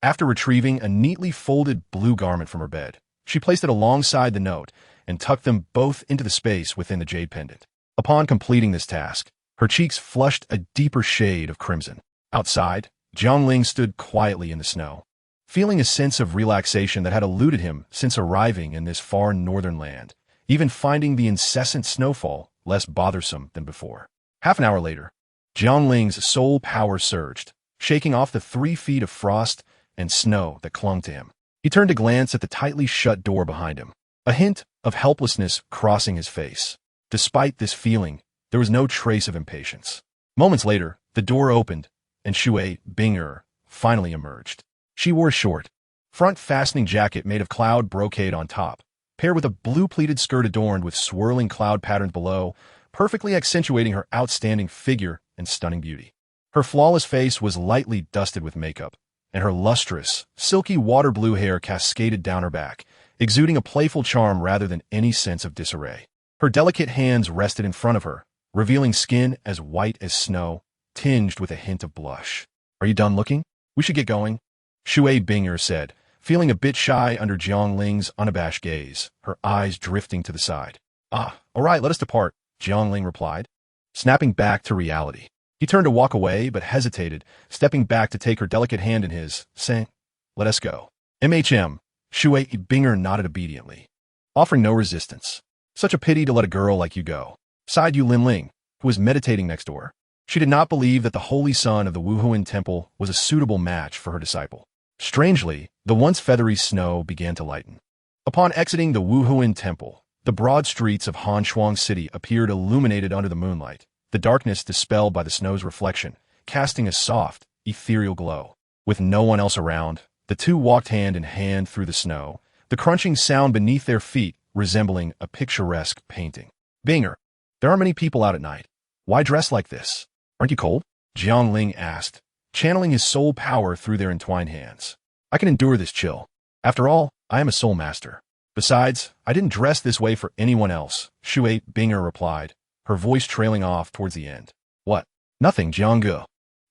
After retrieving a neatly folded blue garment from her bed, she placed it alongside the note and tucked them both into the space within the jade pendant. Upon completing this task, her cheeks flushed a deeper shade of crimson. Outside, Jiangling stood quietly in the snow, feeling a sense of relaxation that had eluded him since arriving in this far northern land, even finding the incessant snowfall less bothersome than before. Half an hour later, Jiangling's soul power surged, shaking off the 3 feet of frost and snow that clung to him. He turned to glance at the tightly shut door behind him, a hint of helplessness crossing his face. Despite this feeling, there was no trace of impatience. Moments later, the door opened, and Shui Bing finally emerged. She wore a short, front-fastening jacket made of cloud brocade on top, paired with a blue-pleated skirt adorned with swirling cloud patterns below, perfectly accentuating her outstanding figure and stunning beauty. Her flawless face was lightly dusted with makeup, and her lustrous, silky water blue hair cascaded down her back, exuding a playful charm rather than any sense of disarray. Her delicate hands rested in front of her, revealing skin as white as snow, tinged with a hint of blush. "Are you done looking? We should get going," Shui Binger said, feeling a bit shy under Jiang Ling's unabashed gaze, her eyes drifting to the side. "Ah, all right, let us depart," Jiang Ling replied, snapping back to reality. He turned to walk away, but hesitated, stepping back to take her delicate hand in his, saying, "Let us go." Shui Binger nodded obediently, offering no resistance. "Such a pity to let a girl like you go," sighed Yu Linling, who was meditating next door. She did not believe that the holy son of the Wuhuan temple was a suitable match for her disciple. Strangely, the once feathery snow began to lighten. Upon exiting the Wuhuan temple, the broad streets of Hanshuang City appeared illuminated under the moonlight, the darkness dispelled by the snow's reflection, casting a soft, ethereal glow. With no one else around, the two walked hand in hand through the snow, the crunching sound beneath their feet resembling a picturesque painting. "Binger, there aren't many people out at night. Why dress like this? Aren't you cold?" Jiang Ling asked, channeling his soul power through their entwined hands. "I can endure this chill. After all, I am a soul master. Besides, I didn't dress this way for anyone else," Shui Binger replied, her voice trailing off towards the end. "What? Nothing, Jiangge.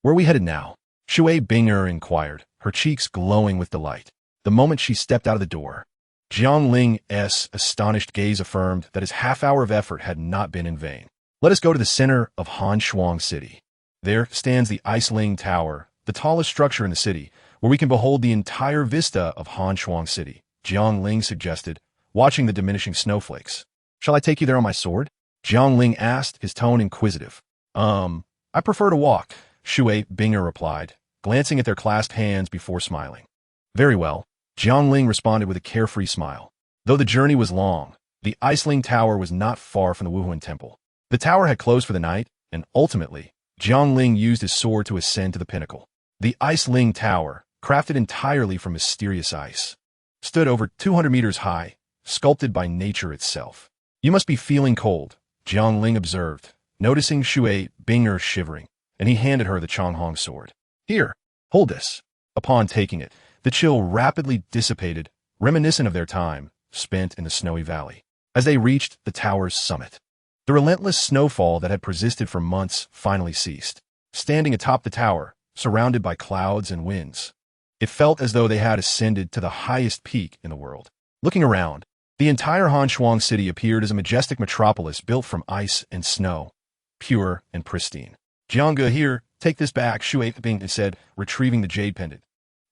Where are we headed now?" Shui Binger inquired, her cheeks glowing with delight. The moment she stepped out of the door, Jiang Ling's astonished gaze affirmed that his half-hour of effort had not been in vain. "Let us go to the center of Hanshuang City. There stands the Iceling Tower, the tallest structure in the city, where we can behold the entire vista of Hanshuang City," Jiang Ling suggested, watching the diminishing snowflakes. "Shall I take you there on my sword?" Jiang Ling asked, his tone inquisitive. I prefer to walk," Shui Binger replied, glancing at their clasped hands before smiling. "Very well," Jiang Ling responded with a carefree smile. Though the journey was long, the Iceling Tower was not far from the Wuhuan Temple. The tower had closed for the night, and ultimately, Jiang Ling used his sword to ascend to the pinnacle. The Iceling Tower, crafted entirely from mysterious ice, stood over 200 meters high, sculpted by nature itself. "You must be feeling cold," Jiang Ling observed, noticing Shui Binger shivering, and he handed her the Changhong sword. "Here, hold this." Upon taking it, the chill rapidly dissipated, reminiscent of their time spent in the snowy valley. As they reached the tower's summit, the relentless snowfall that had persisted for months finally ceased. Standing atop the tower, surrounded by clouds and winds, it felt as though they had ascended to the highest peak in the world. Looking around, the entire Hanshuang City appeared as a majestic metropolis built from ice and snow, pure and pristine. "Jiangge, here, take this back," Shui Bing said, retrieving the jade pendant.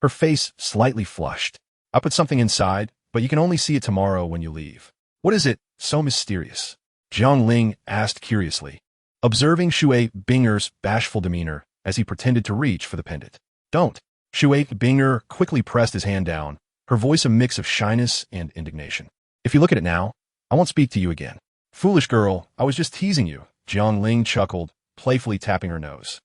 Her face slightly flushed. "I put something inside, but you can only see it tomorrow when you leave." "What is it so mysterious?" Jiang Ling asked curiously, observing Shui Binger's bashful demeanor as he pretended to reach for the pendant. "Don't." Shui Binger quickly pressed his hand down, her voice a mix of shyness and indignation. "If you look at it now, I won't speak to you again." "Foolish girl, I was just teasing you," Jiang Ling chuckled, playfully tapping her nose.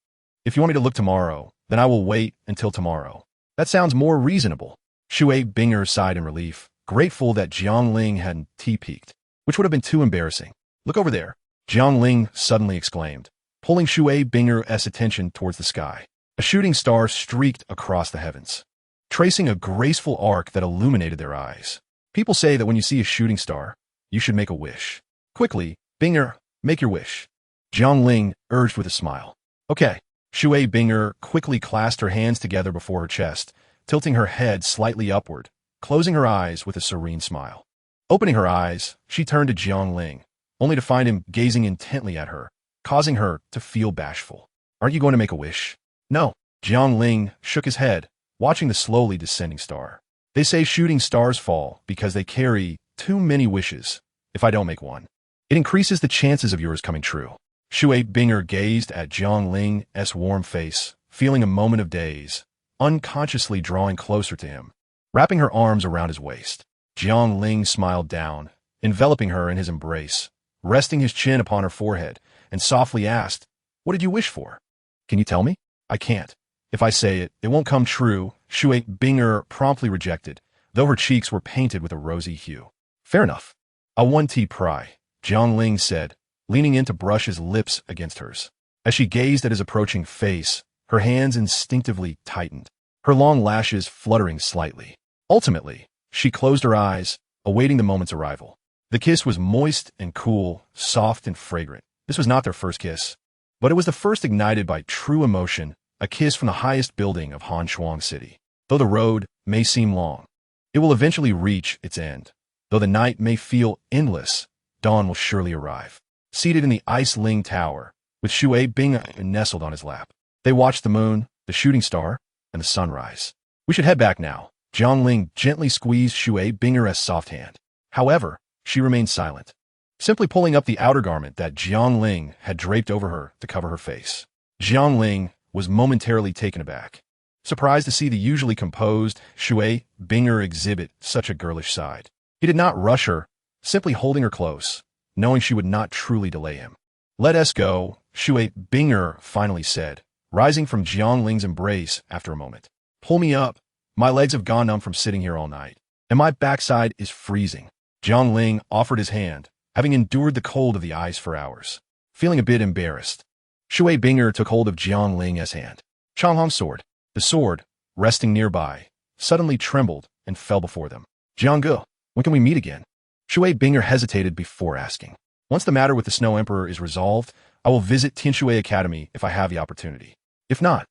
"If you want me to look tomorrow, then I will wait until tomorrow." "That sounds more reasonable." Shui Binger sighed in relief, grateful that Jiang Ling hadn't tea-peeked, which would have been too embarrassing. "Look over there," Jiang Ling suddenly exclaimed, pulling Shui Binger's attention towards the sky. A shooting star streaked across the heavens, tracing a graceful arc that illuminated their eyes. "People say that when you see a shooting star, you should make a wish." "Quickly, Binger, make your wish," Jiang Ling urged with a smile. "Okay." Shui Binger quickly clasped her hands together before her chest, tilting her head slightly upward, closing her eyes with a serene smile. Opening her eyes, she turned to Jiang Ling, only to find him gazing intently at her, causing her to feel bashful. "Aren't you going to make a wish?" "No." Jiang Ling shook his head, watching the slowly descending star. "They say shooting stars fall because they carry too many wishes. If I don't make one, it increases the chances of yours coming true." Shui Binger gazed at Jiang Ling's warm face, feeling a moment of daze, unconsciously drawing closer to him, wrapping her arms around his waist. Jiang Ling smiled down, enveloping her in his embrace, resting his chin upon her forehead, and softly asked, "What did you wish for?" "Can you tell me?" "I can't. If I say it, it won't come true," Shui Binger promptly rejected, though her cheeks were painted with a rosy hue. "Fair enough. I'll one tea pry," Jiang Ling said, leaning in to brush his lips against hers. As she gazed at his approaching face, Her hands instinctively tightened, her long lashes fluttering slightly. Ultimately, she closed her eyes, awaiting the moment's arrival. The kiss was moist and cool, soft and fragrant. This was not their first kiss, but it was the first ignited by true emotion, a kiss from the highest building of Hanshuang City. Though the road may seem long, it will eventually reach its end. Though the night may feel endless, dawn will surely arrive. Seated in the Ice Ling Tower, with Shui Bing nestled on his lap, they watched the moon, the shooting star, and the sunrise. We should head back now. Jiang Ling gently squeezed Shui Binger's soft hand. However, she remained silent, simply pulling up the outer garment that Jiang Ling had draped over her to cover her face. Jiang Ling was momentarily taken aback, surprised to see the usually composed Shui Binger exhibit such a girlish side. He did not rush her, simply holding her close, knowing she would not truly delay him. "Let us go," Shui Binger finally said, rising from Jiang Ling's embrace after a moment. "Pull me up. My legs have gone numb from sitting here all night, and my backside is freezing." Jiang Ling offered his hand, having endured the cold of the ice for hours. Feeling a bit embarrassed, Shui Binger took hold of Jiang Ling's hand. Changhong's sword, the sword, resting nearby, suddenly trembled and fell before them. "Jiangge, when can we meet again?" Shui Binger hesitated before asking. "Once the matter with the Snow Emperor is resolved, I will visit Tianshui Academy if I have the opportunity. If not,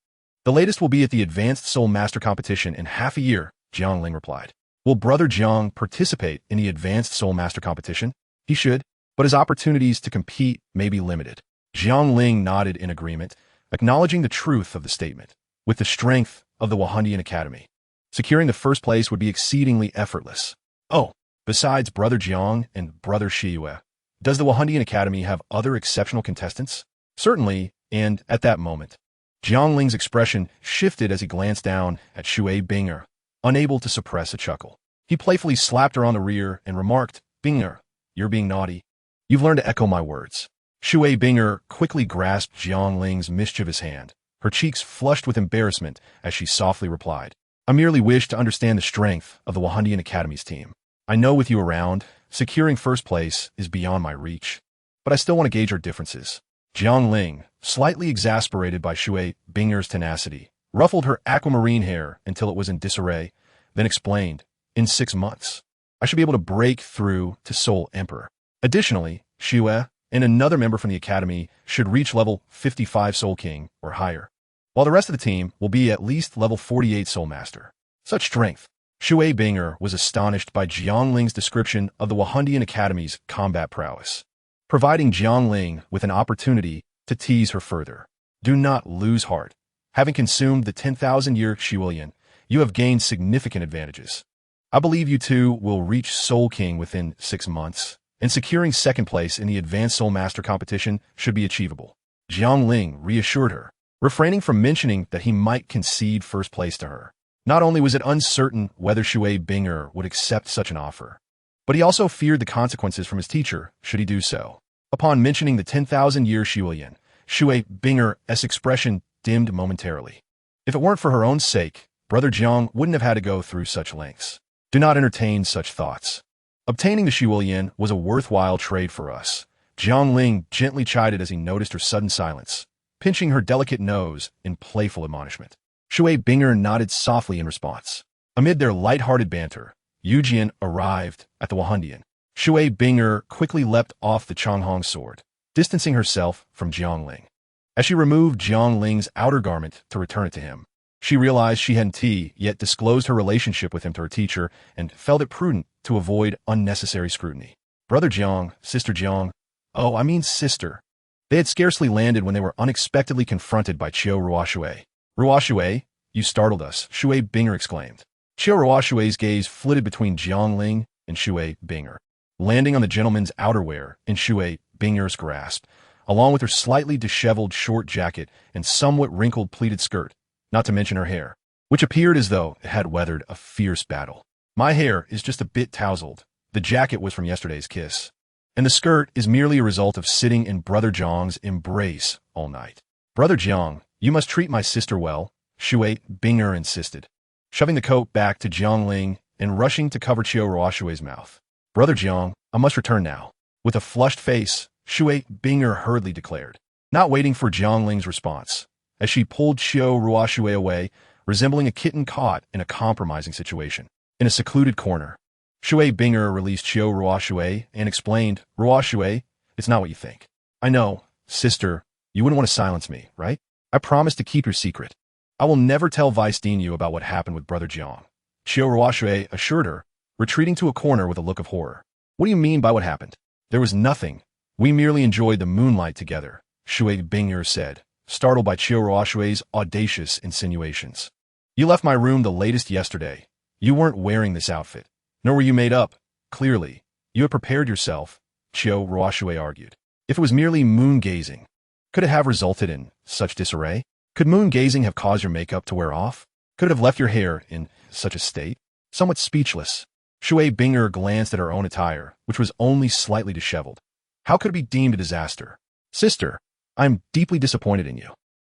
the latest will be at the Advanced Soul Master Competition in half a year," Jiang Ling replied. "Will Brother Jiang participate in the Advanced Soul Master Competition?" "He should, but his opportunities to compete may be limited." Jiang Ling nodded in agreement, acknowledging the truth of the statement. With the strength of the Wahandian Academy, securing the first place would be exceedingly effortless. "Oh, besides Brother Jiang and Brother Shiyue, does the Wahandian Academy have other exceptional contestants?" "Certainly," and at that moment, Jiang Ling's expression shifted as he glanced down at Shui Binger, unable to suppress a chuckle. He playfully slapped her on the rear and remarked, "Binger, you're being naughty. You've learned to echo my words." Shui Binger quickly grasped Jiang Ling's mischievous hand, her cheeks flushed with embarrassment as she softly replied, "I merely wish to understand the strength of the Wahandian Academy's team. I know with you around, securing first place is beyond my reach, but I still want to gauge our differences." Jiang Ling, slightly exasperated by Shui Binger's tenacity, ruffled her aquamarine hair until it was in disarray, then explained, "In 6 months, I should be able to break through to Soul Emperor. Additionally, Shiyue and another member from the Academy should reach level 55 Soul King or higher, while the rest of the team will be at least level 48 Soul Master. Such strength." Shui Binger was astonished by Jiang Ling's description of the Wahandian Academy's combat prowess, providing Jiang Ling with an opportunity to tease her further. "Do not lose heart. Having consumed the 10,000-year Shiwilian, you have gained significant advantages. I believe you two will reach Soul King within 6 months, and securing second place in the Advanced Soul Master competition should be achievable." Jiang Ling reassured her, refraining from mentioning that he might concede first place to her. Not only was it uncertain whether Shui Binger would accept such an offer, but he also feared the consequences from his teacher should he do so. Upon mentioning the 10,000-year Shiwilian, Shui Binger's expression dimmed momentarily. If it weren't for her own sake, Brother Jiang wouldn't have had to go through such lengths. "Do not entertain such thoughts. Obtaining the Shiwilian was a worthwhile trade for us," Jiang Ling gently chided as he noticed her sudden silence, pinching her delicate nose in playful admonishment. Shui Binger nodded softly in response. Amid their light-hearted banter, Yujian arrived at the Wahandian. Shui Binger quickly leapt off the Changhong sword, distancing herself from Jiang Ling. As she removed Jiang Ling's outer garment to return it to him, she realized she hadn't yet disclosed her relationship with him to her teacher and felt it prudent to avoid unnecessary scrutiny. "Brother Jiang, Sister Jiang, oh, I mean sister." They had scarcely landed when they were unexpectedly confronted by Qiu Ruoxue. "Ruoxue, you startled us," Shui Binger exclaimed. Qiu Ruoxue's gaze flitted between Jiang Ling and Shui Binger, landing on the gentleman's outerwear in Shui Binger's grasp, along with her slightly disheveled short jacket and somewhat wrinkled pleated skirt, not to mention her hair, which appeared as though it had weathered a fierce battle. "My hair is just a bit tousled. The jacket was from yesterday's kiss, and the skirt is merely a result of sitting in Brother Jiang's embrace all night." "Brother Jiang, you must treat my sister well," Shui Binger insisted, shoving the coat back to Jiang Ling and rushing to cover Qiu Ruoxue's mouth. "Brother Jiang, I must return now." With a flushed face, Shui Binger hurriedly declared. Not waiting for Jiang Ling's response, as she pulled Xiao Ruoxue away, resembling a kitten caught in a compromising situation. In a secluded corner, Shui Binger released Xiao Ruoxue and explained, Ruoxue, it's not what you think. I know, sister, you wouldn't want to silence me, right? I promise to keep your secret. I will never tell Vice Dean you about what happened with Brother Jiang. Xiao Ruoxue assured her, retreating to a corner with a look of horror. What do you mean by what happened? There was nothing. We merely enjoyed the moonlight together, Shui Binger said, startled by Xiao Ruoxue's audacious insinuations. You left my room the latest yesterday. You weren't wearing this outfit, nor were you made up. Clearly, you had prepared yourself, Xiao Ruoxue argued. If it was merely moon-gazing, could it have resulted in such disarray? Could moon-gazing have caused your makeup to wear off? Could it have left your hair in such a state? Somewhat speechless, Shui Binger glanced at her own attire, which was only slightly disheveled. How could it be deemed a disaster? Sister, I am deeply disappointed in you.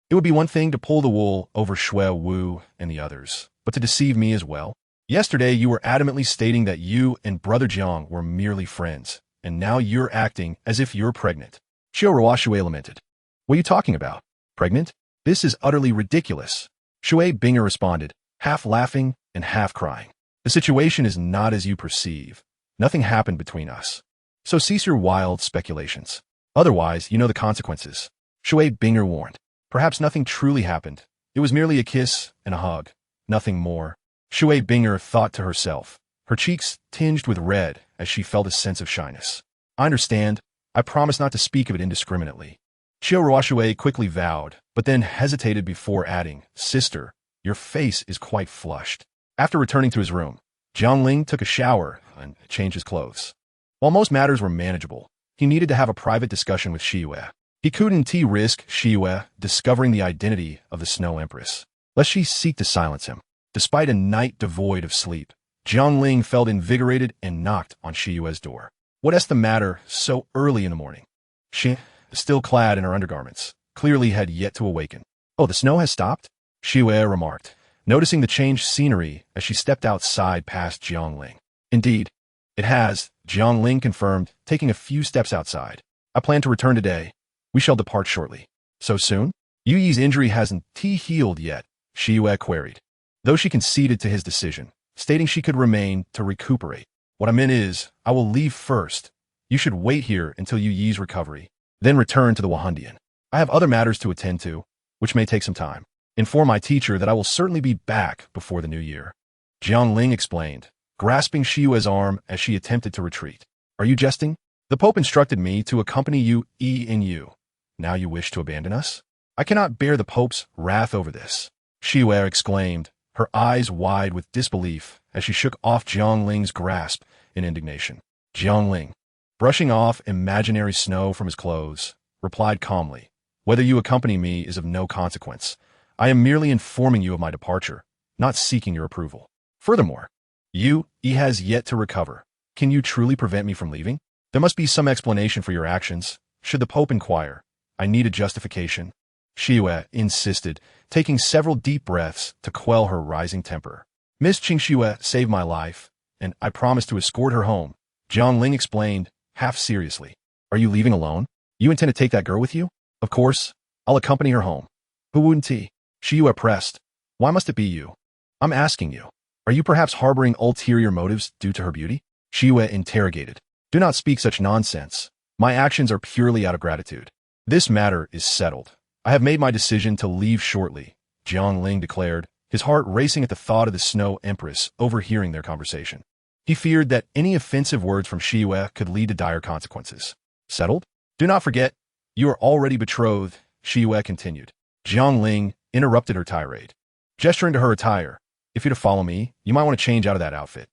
It would be one thing to pull the wool over Shui Wu and the others, but to deceive me as well? Yesterday, you were adamantly stating that you and Brother Jiang were merely friends, and now you're acting as if you're pregnant. Xiao Ruoxue lamented. What are you talking about? Pregnant? This is utterly ridiculous. Shui Binger responded, half laughing and half crying. The situation is not as you perceive. Nothing happened between us. So cease your wild speculations. Otherwise, you know the consequences. Shui Binger warned. Perhaps nothing truly happened. It was merely a kiss and a hug. Nothing more. Shui Binger thought to herself, her cheeks tinged with red as she felt a sense of shyness. I understand. I promise not to speak of it indiscriminately. Xiao Ruoxue quickly vowed, but then hesitated before adding, Sister, your face is quite flushed. After returning to his room, Jiang Ling took a shower and changed his clothes. While most matters were manageable, he needed to have a private discussion with Shiyue. He couldn't risk Shiyue discovering the identity of the Snow Empress, lest she seek to silence him. Despite a night devoid of sleep, Jiang Ling felt invigorated and knocked on Shiyue's door. What's the matter so early in the morning? She, still clad in her undergarments, clearly had yet to awaken. Oh, the snow has stopped? Shiyue remarked, noticing the changed scenery as she stepped outside past Jiang Ling. Indeed, it has, Jiang Ling confirmed, taking a few steps outside. I plan to return today. We shall depart shortly. So soon? Yu Yi's injury hasn't healed yet, Shiyue queried, though she conceded to his decision, stating she could remain to recuperate. What I meant is, I will leave first. You should wait here until Yu Yi's recovery, then return to the Wahandian. I have other matters to attend to, which may take some time. Inform my teacher that I will certainly be back before the new year. Jiang Ling explained, grasping Shiyue's arm as she attempted to retreat. Are you jesting? The Pope instructed me to accompany you in you. Now you wish to abandon us? I cannot bear the Pope's wrath over this. Shiyue exclaimed, her eyes wide with disbelief as she shook off Jiang Ling's grasp in indignation. Jiang Ling, brushing off imaginary snow from his clothes, replied calmly, whether you accompany me is of no consequence. I am merely informing you of my departure, not seeking your approval. Furthermore, he has yet to recover. Can you truly prevent me from leaving? There must be some explanation for your actions. Should the Pope inquire, I need a justification. Shiyue insisted, taking several deep breaths to quell her rising temper. Miss Qingxue saved my life, and I promised to escort her home. Jiang Ling explained, half seriously. Are you leaving alone? You intend to take that girl with you? Of course. I'll accompany her home. Who wouldn't he? Shiyue pressed. Why must it be you? I'm asking you. Are you perhaps harboring ulterior motives due to her beauty? Shiyue interrogated. Do not speak such nonsense. My actions are purely out of gratitude. This matter is settled. I have made my decision to leave shortly, Jiang Ling declared, his heart racing at the thought of the Snow Empress overhearing their conversation. He feared that any offensive words from Shiyue could lead to dire consequences. Settled? Do not forget, you are already betrothed, Shiyue continued. Jiang Ling interrupted her tirade, gesturing to her attire. If you're to follow me, you might want to change out of that outfit.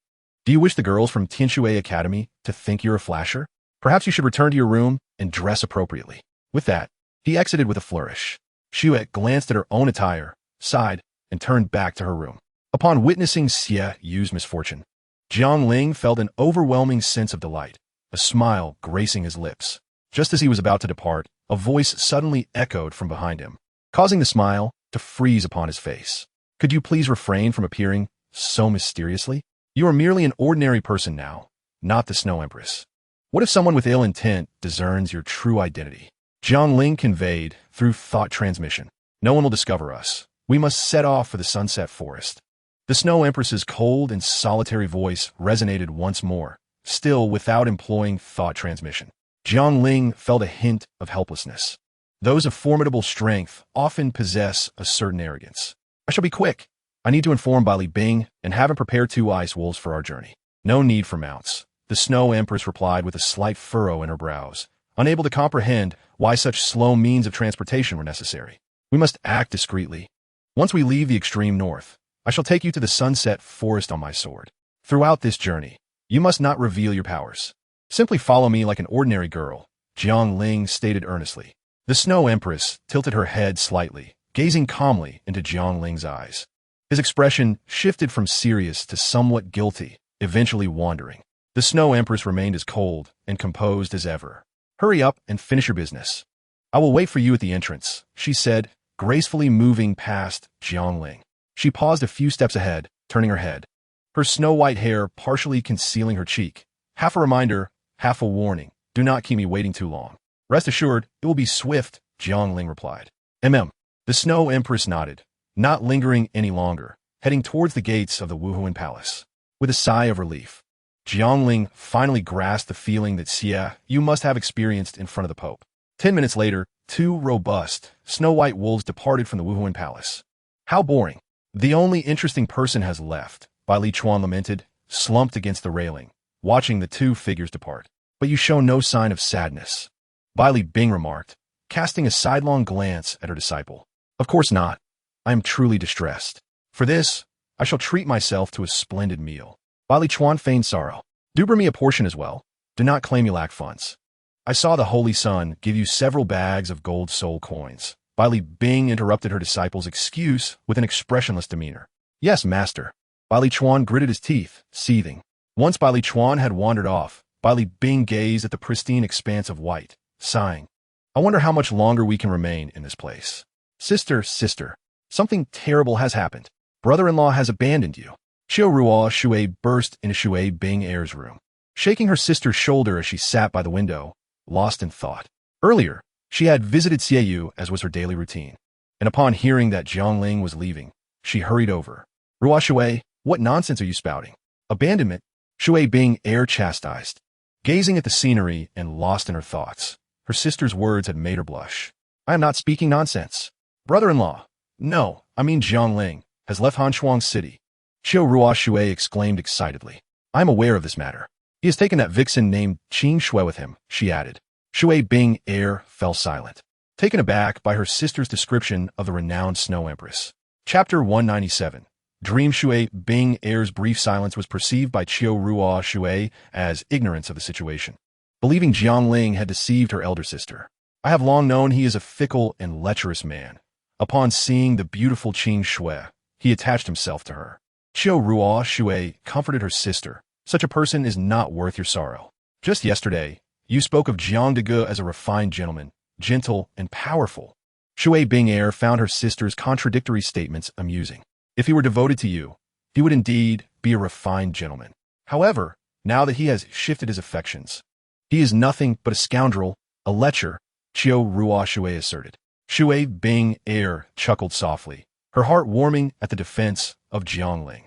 Do you wish the girls from Tianshui Academy to think you're a flasher? Perhaps you should return to your room and dress appropriately. With that, he exited with a flourish. Shiyue glanced at her own attire, sighed, and turned back to her room. Upon witnessing Xie Yu's misfortune, Jiang Ling felt an overwhelming sense of delight, a smile gracing his lips. Just as he was about to depart, a voice suddenly echoed from behind him, causing the smile to freeze upon his face. Could you please refrain from appearing so mysteriously? You are merely an ordinary person now, not the Snow Empress. What if someone with ill intent discerns your true identity? Jiang Ling conveyed through thought transmission. No one will discover us. We must set off for the sunset forest. The Snow Empress's cold and solitary voice resonated once more, still without employing thought transmission. Jiangling felt a hint of helplessness. Those of formidable strength often possess a certain arrogance. I shall be quick. I need to inform Bai Li Bing and have him prepare 2 ice wolves for our journey. No need for mounts. The Snow Empress replied with a slight furrow in her brows, unable to comprehend why such slow means of transportation were necessary. We must act discreetly. Once we leave the extreme north, I shall take you to the sunset forest on my sword. Throughout this journey, you must not reveal your powers. Simply follow me like an ordinary girl, Jiangling stated earnestly. The Snow Empress tilted her head slightly, gazing calmly into Jiangling's eyes. His expression shifted from serious to somewhat guilty, eventually wandering. The Snow Empress remained as cold and composed as ever. Hurry up and finish your business. I will wait for you at the entrance, she said, gracefully moving past Jiangling. She paused a few steps ahead, turning her head, her snow-white hair partially concealing her cheek. Half a reminder, half a warning. Do not keep me waiting too long. Rest assured, it will be swift, Jiangling replied. The Snow Empress nodded, not lingering any longer, heading towards the gates of the Wuhuan Palace. With a sigh of relief, Jiangling finally grasped the feeling that you must have experienced in front of the Pope. 10 minutes later, 2 robust, snow-white wolves departed from the Wuhuan Palace. How boring. The only interesting person has left, Bai Li Chuan lamented, slumped against the railing, watching the 2 figures depart. But you show no sign of sadness, Bai Li Bing remarked, casting a sidelong glance at her disciple. Of course not. I am truly distressed. For this, I shall treat myself to a splendid meal. Bai Li Chuan feigned sorrow. Do bring me a portion as well. Do not claim you lack funds. I saw the Holy Sun give you several bags of gold soul coins. Bai Li Bing interrupted her disciple's excuse with an expressionless demeanor. Yes, master. Bai Li Chuan gritted his teeth, seething. Once Bai Li Chuan had wandered off, Bai Li Bing gazed at the pristine expanse of white, sighing. I wonder how much longer we can remain in this place. Sister, something terrible has happened. Brother-in-law has abandoned you. Xiao Shui burst into Shui Bing Air's room, shaking her sister's shoulder as she sat by the window, lost in thought. Earlier, she had visited Xiaoyu as was her daily routine, and upon hearing that Jiangling was leaving, she hurried over. Shui, what nonsense are you spouting? Abandonment? Shui Bing Air chastised, gazing at the scenery and lost in her thoughts. Her sister's words had made her blush. I am not speaking nonsense. Brother-in-law, no, I mean Jiangling, has left Hanchuang City. Xiao Shui exclaimed excitedly. I am aware of this matter. He has taken that vixen named Qin Shui with him, she added. Shui Bing Air fell silent, taken aback by her sister's description of the renowned Snow Empress. Chapter 197. Dream Shui Bing Air's brief silence was perceived by Xiao Shui as ignorance of the situation, believing Jiangling had deceived her elder sister. I have long known he is a fickle and lecherous man. Upon seeing the beautiful Qin Shui, he attached himself to her. Xiao Shui comforted her sister. Such a person is not worth your sorrow. Just yesterday, you spoke of Jiang Dege as a refined gentleman, gentle and powerful. Shui Bing Air found her sister's contradictory statements amusing. If he were devoted to you, he would indeed be a refined gentleman. However, now that he has shifted his affections, he is nothing but a scoundrel, a lecher, Xiao Shui asserted. Shui Bing Air chuckled softly, her heart warming at the defense of Jiangling.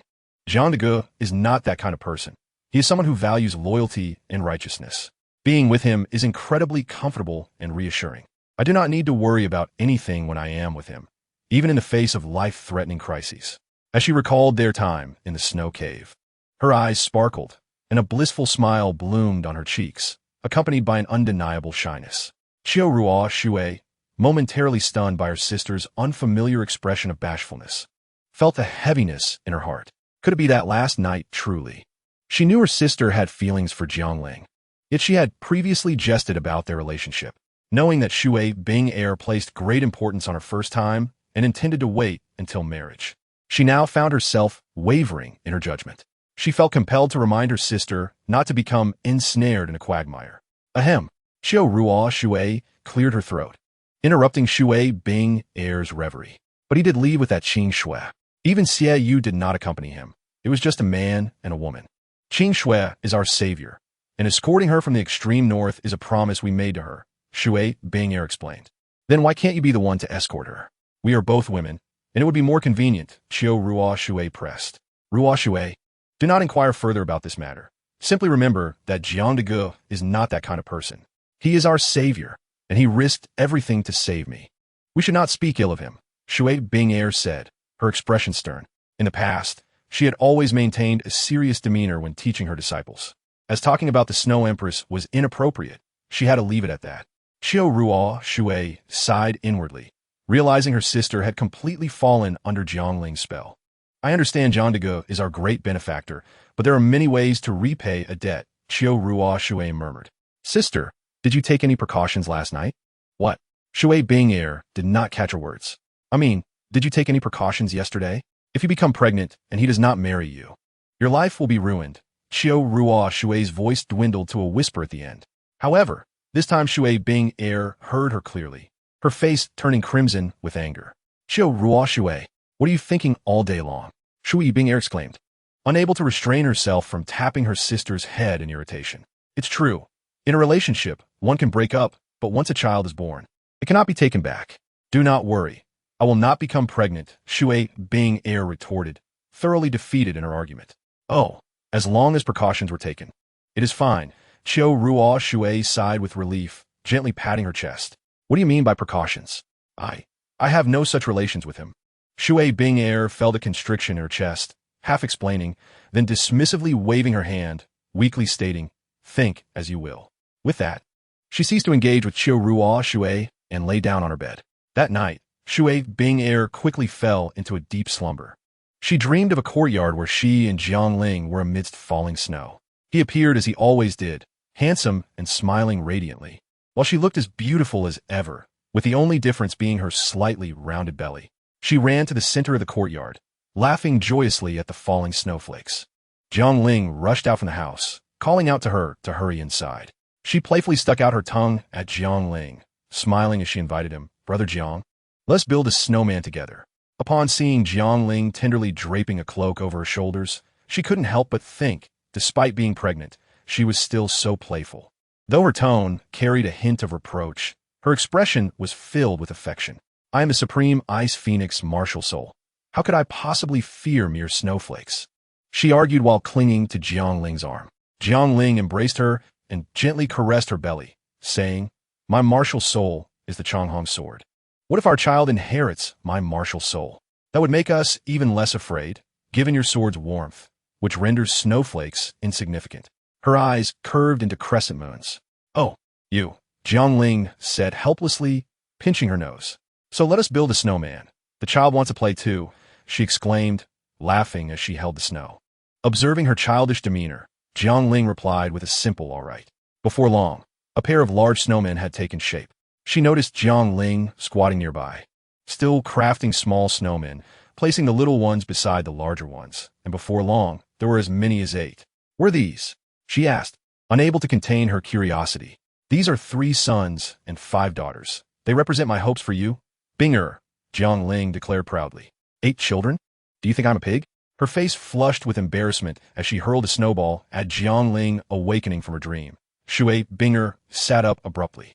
Jiang Dege is not that kind of person. He is someone who values loyalty and righteousness. Being with him is incredibly comfortable and reassuring. I do not need to worry about anything when I am with him, even in the face of life-threatening crises. As she recalled their time in the snow cave, her eyes sparkled, and a blissful smile bloomed on her cheeks, accompanied by an undeniable shyness. Xiao Shui, momentarily stunned by her sister's unfamiliar expression of bashfulness, felt a heaviness in her heart. Could it be that last night truly? She knew her sister had feelings for Jiangling, yet she had previously jested about their relationship, knowing that Shui Bing Air placed great importance on her first time and intended to wait until marriage. She now found herself wavering in her judgment. She felt compelled to remind her sister not to become ensnared in a quagmire. Ahem. Xiao Shui cleared her throat, interrupting Shui Bing Air's reverie. But he did leave with that Qin Shui. Even Xiaoyu did not accompany him. It was just a man and a woman. Qin Shui is our savior, and escorting her from the extreme north is a promise we made to her, Shui Bing Air explained. Then why can't you be the one to escort her? We are both women, and it would be more convenient, Qiu Ruo Shui pressed. Ruo Shui, do not inquire further about this matter. Simply remember that Jiang Dege is not that kind of person. He is our savior, and he risked everything to save me. We should not speak ill of him, Shui Bing'er said, her expression stern. In the past, she had always maintained a serious demeanor when teaching her disciples. As talking about the Snow Empress was inappropriate, she had to leave it at that. Qiu Ruo Shui sighed inwardly, realizing her sister had completely fallen under Jiangling's spell. I understand Jiang Dege is our great benefactor, but there are many ways to repay a debt, Qiu Ruo Shui murmured. Sister, did you take any precautions last night? What? Shui Bing'er did not catch her words. I mean, did you take any precautions yesterday? If you become pregnant and he does not marry you, your life will be ruined. Qiu Ruo Shui's voice dwindled to a whisper at the end. However, this time Shui Bing'er heard her clearly, her face turning crimson with anger. Qiu Ruo Shui, what are you thinking all day long? Shui Bing'er exclaimed, unable to restrain herself from tapping her sister's head in irritation. It's true. In a relationship, one can break up, but once a child is born, it cannot be taken back. Do not worry. I will not become pregnant, Shui Bing'er retorted, thoroughly defeated in her argument. Oh, as long as precautions were taken. It is fine, Qiu Ruo Shui sighed with relief, gently patting her chest. What do you mean by precautions? I have no such relations with him. Shui Bing'er felt a constriction in her chest, half explaining, then dismissively waving her hand, weakly stating, think as you will. With that, she ceased to engage with Qiu Ruo Shui and lay down on her bed. That night, Shui Bing'er quickly fell into a deep slumber. She dreamed of a courtyard where she and Jiangling were amidst falling snow. He appeared as he always did, handsome and smiling radiantly, while she looked as beautiful as ever, with the only difference being her slightly rounded belly. She ran to the center of the courtyard, laughing joyously at the falling snowflakes. Jiangling rushed out from the house, calling out to her to hurry inside. She playfully stuck out her tongue at Jiangling, smiling as she invited him, Brother Jiang, let's build a snowman together. Upon seeing Jiangling tenderly draping a cloak over her shoulders, she couldn't help but think, despite being pregnant, she was still so playful. Though her tone carried a hint of reproach, her expression was filled with affection. I am the supreme ice phoenix martial soul. How could I possibly fear mere snowflakes? She argued while clinging to Jiangling's arm. Jiangling embraced her and gently caressed her belly, saying, my martial soul is the Changhong sword. What if our child inherits my martial soul? That would make us even less afraid, given your sword's warmth, which renders snowflakes insignificant. Her eyes curved into crescent moons. Oh, you, Jiangling said helplessly, pinching her nose. So let us build a snowman. The child wants to play too, she exclaimed, laughing as she held the snow. Observing her childish demeanor, Jiangling replied with a simple all right. Before long, a pair of large snowmen had taken shape. She noticed Jiangling squatting nearby, still crafting small snowmen, placing the little ones beside the larger ones, and before long, there were as many as 8. What are these? She asked, unable to contain her curiosity. These are 3 sons and 5 daughters. They represent my hopes for you. Bing'er, Jiangling declared proudly. 8 children? Do you think I'm a pig? Her face flushed with embarrassment as she hurled a snowball at Jiangling, awakening from her dream. Shui Bing'er sat up abruptly,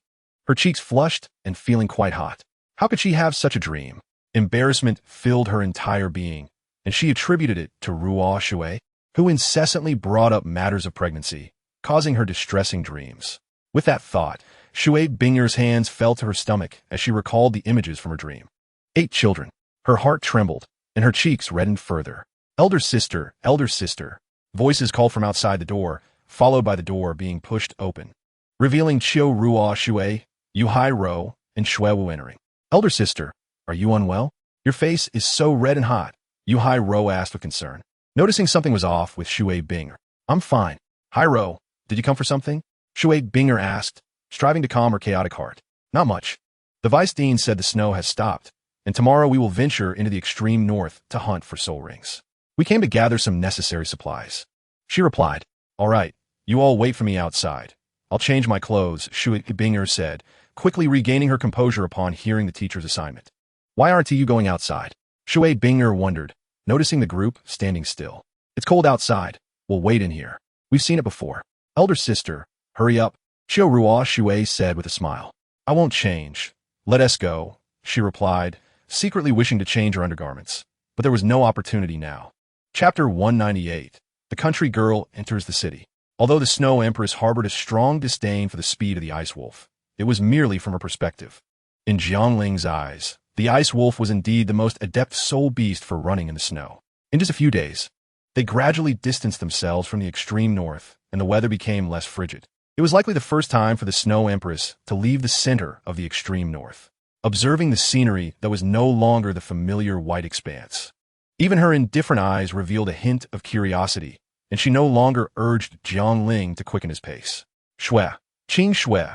her cheeks flushed and feeling quite hot. How could she have such a dream? Embarrassment filled her entire being, and she attributed it to Ruo Shui, who incessantly brought up matters of pregnancy, causing her distressing dreams. With that thought, Shui Bing'er's hands fell to her stomach as she recalled the images from her dream. 8 children. Her heart trembled, and her cheeks reddened further. Elder sister, elder sister. Voices called from outside the door, followed by the door being pushed open, revealing Qiu Ruo Shui, Yu Hai Ro, and Shui Wu entering. Elder sister, are you unwell? Your face is so red and hot, Yu Hai Ro asked with concern, noticing something was off with Shui Bing'er. I'm fine. Hai Ro, did you come for something? Shui Bing'er asked, striving to calm her chaotic heart. Not much. The vice dean said the snow has stopped, and tomorrow we will venture into the extreme north to hunt for soul rings. We came to gather some necessary supplies. She replied, all right, you all wait for me outside. I'll change my clothes, Shui Bing'er said, quickly regaining her composure upon hearing the teacher's assignment. Why aren't you going outside? Shui Bing'er wondered, noticing the group standing still. It's cold outside. We'll wait in here. We've seen it before. Elder sister, hurry up, Qiu Ruo Shui said with a smile. I won't change. Let us go, she replied, secretly wishing to change her undergarments. But there was no opportunity now. Chapter 198. The country girl enters the city. Although the Snow Empress harbored a strong disdain for the speed of the Ice Wolf, it was merely from her perspective. In Jiangling's eyes, the Ice Wolf was indeed the most adept soul beast for running in the snow. In just a few days, they gradually distanced themselves from the extreme north, and the weather became less frigid. It was likely the first time for the Snow Empress to leave the center of the extreme north, observing the scenery that was no longer the familiar white expanse. Even her indifferent eyes revealed a hint of curiosity, and she no longer urged Jiangling to quicken his pace. Shui, Qing Shui,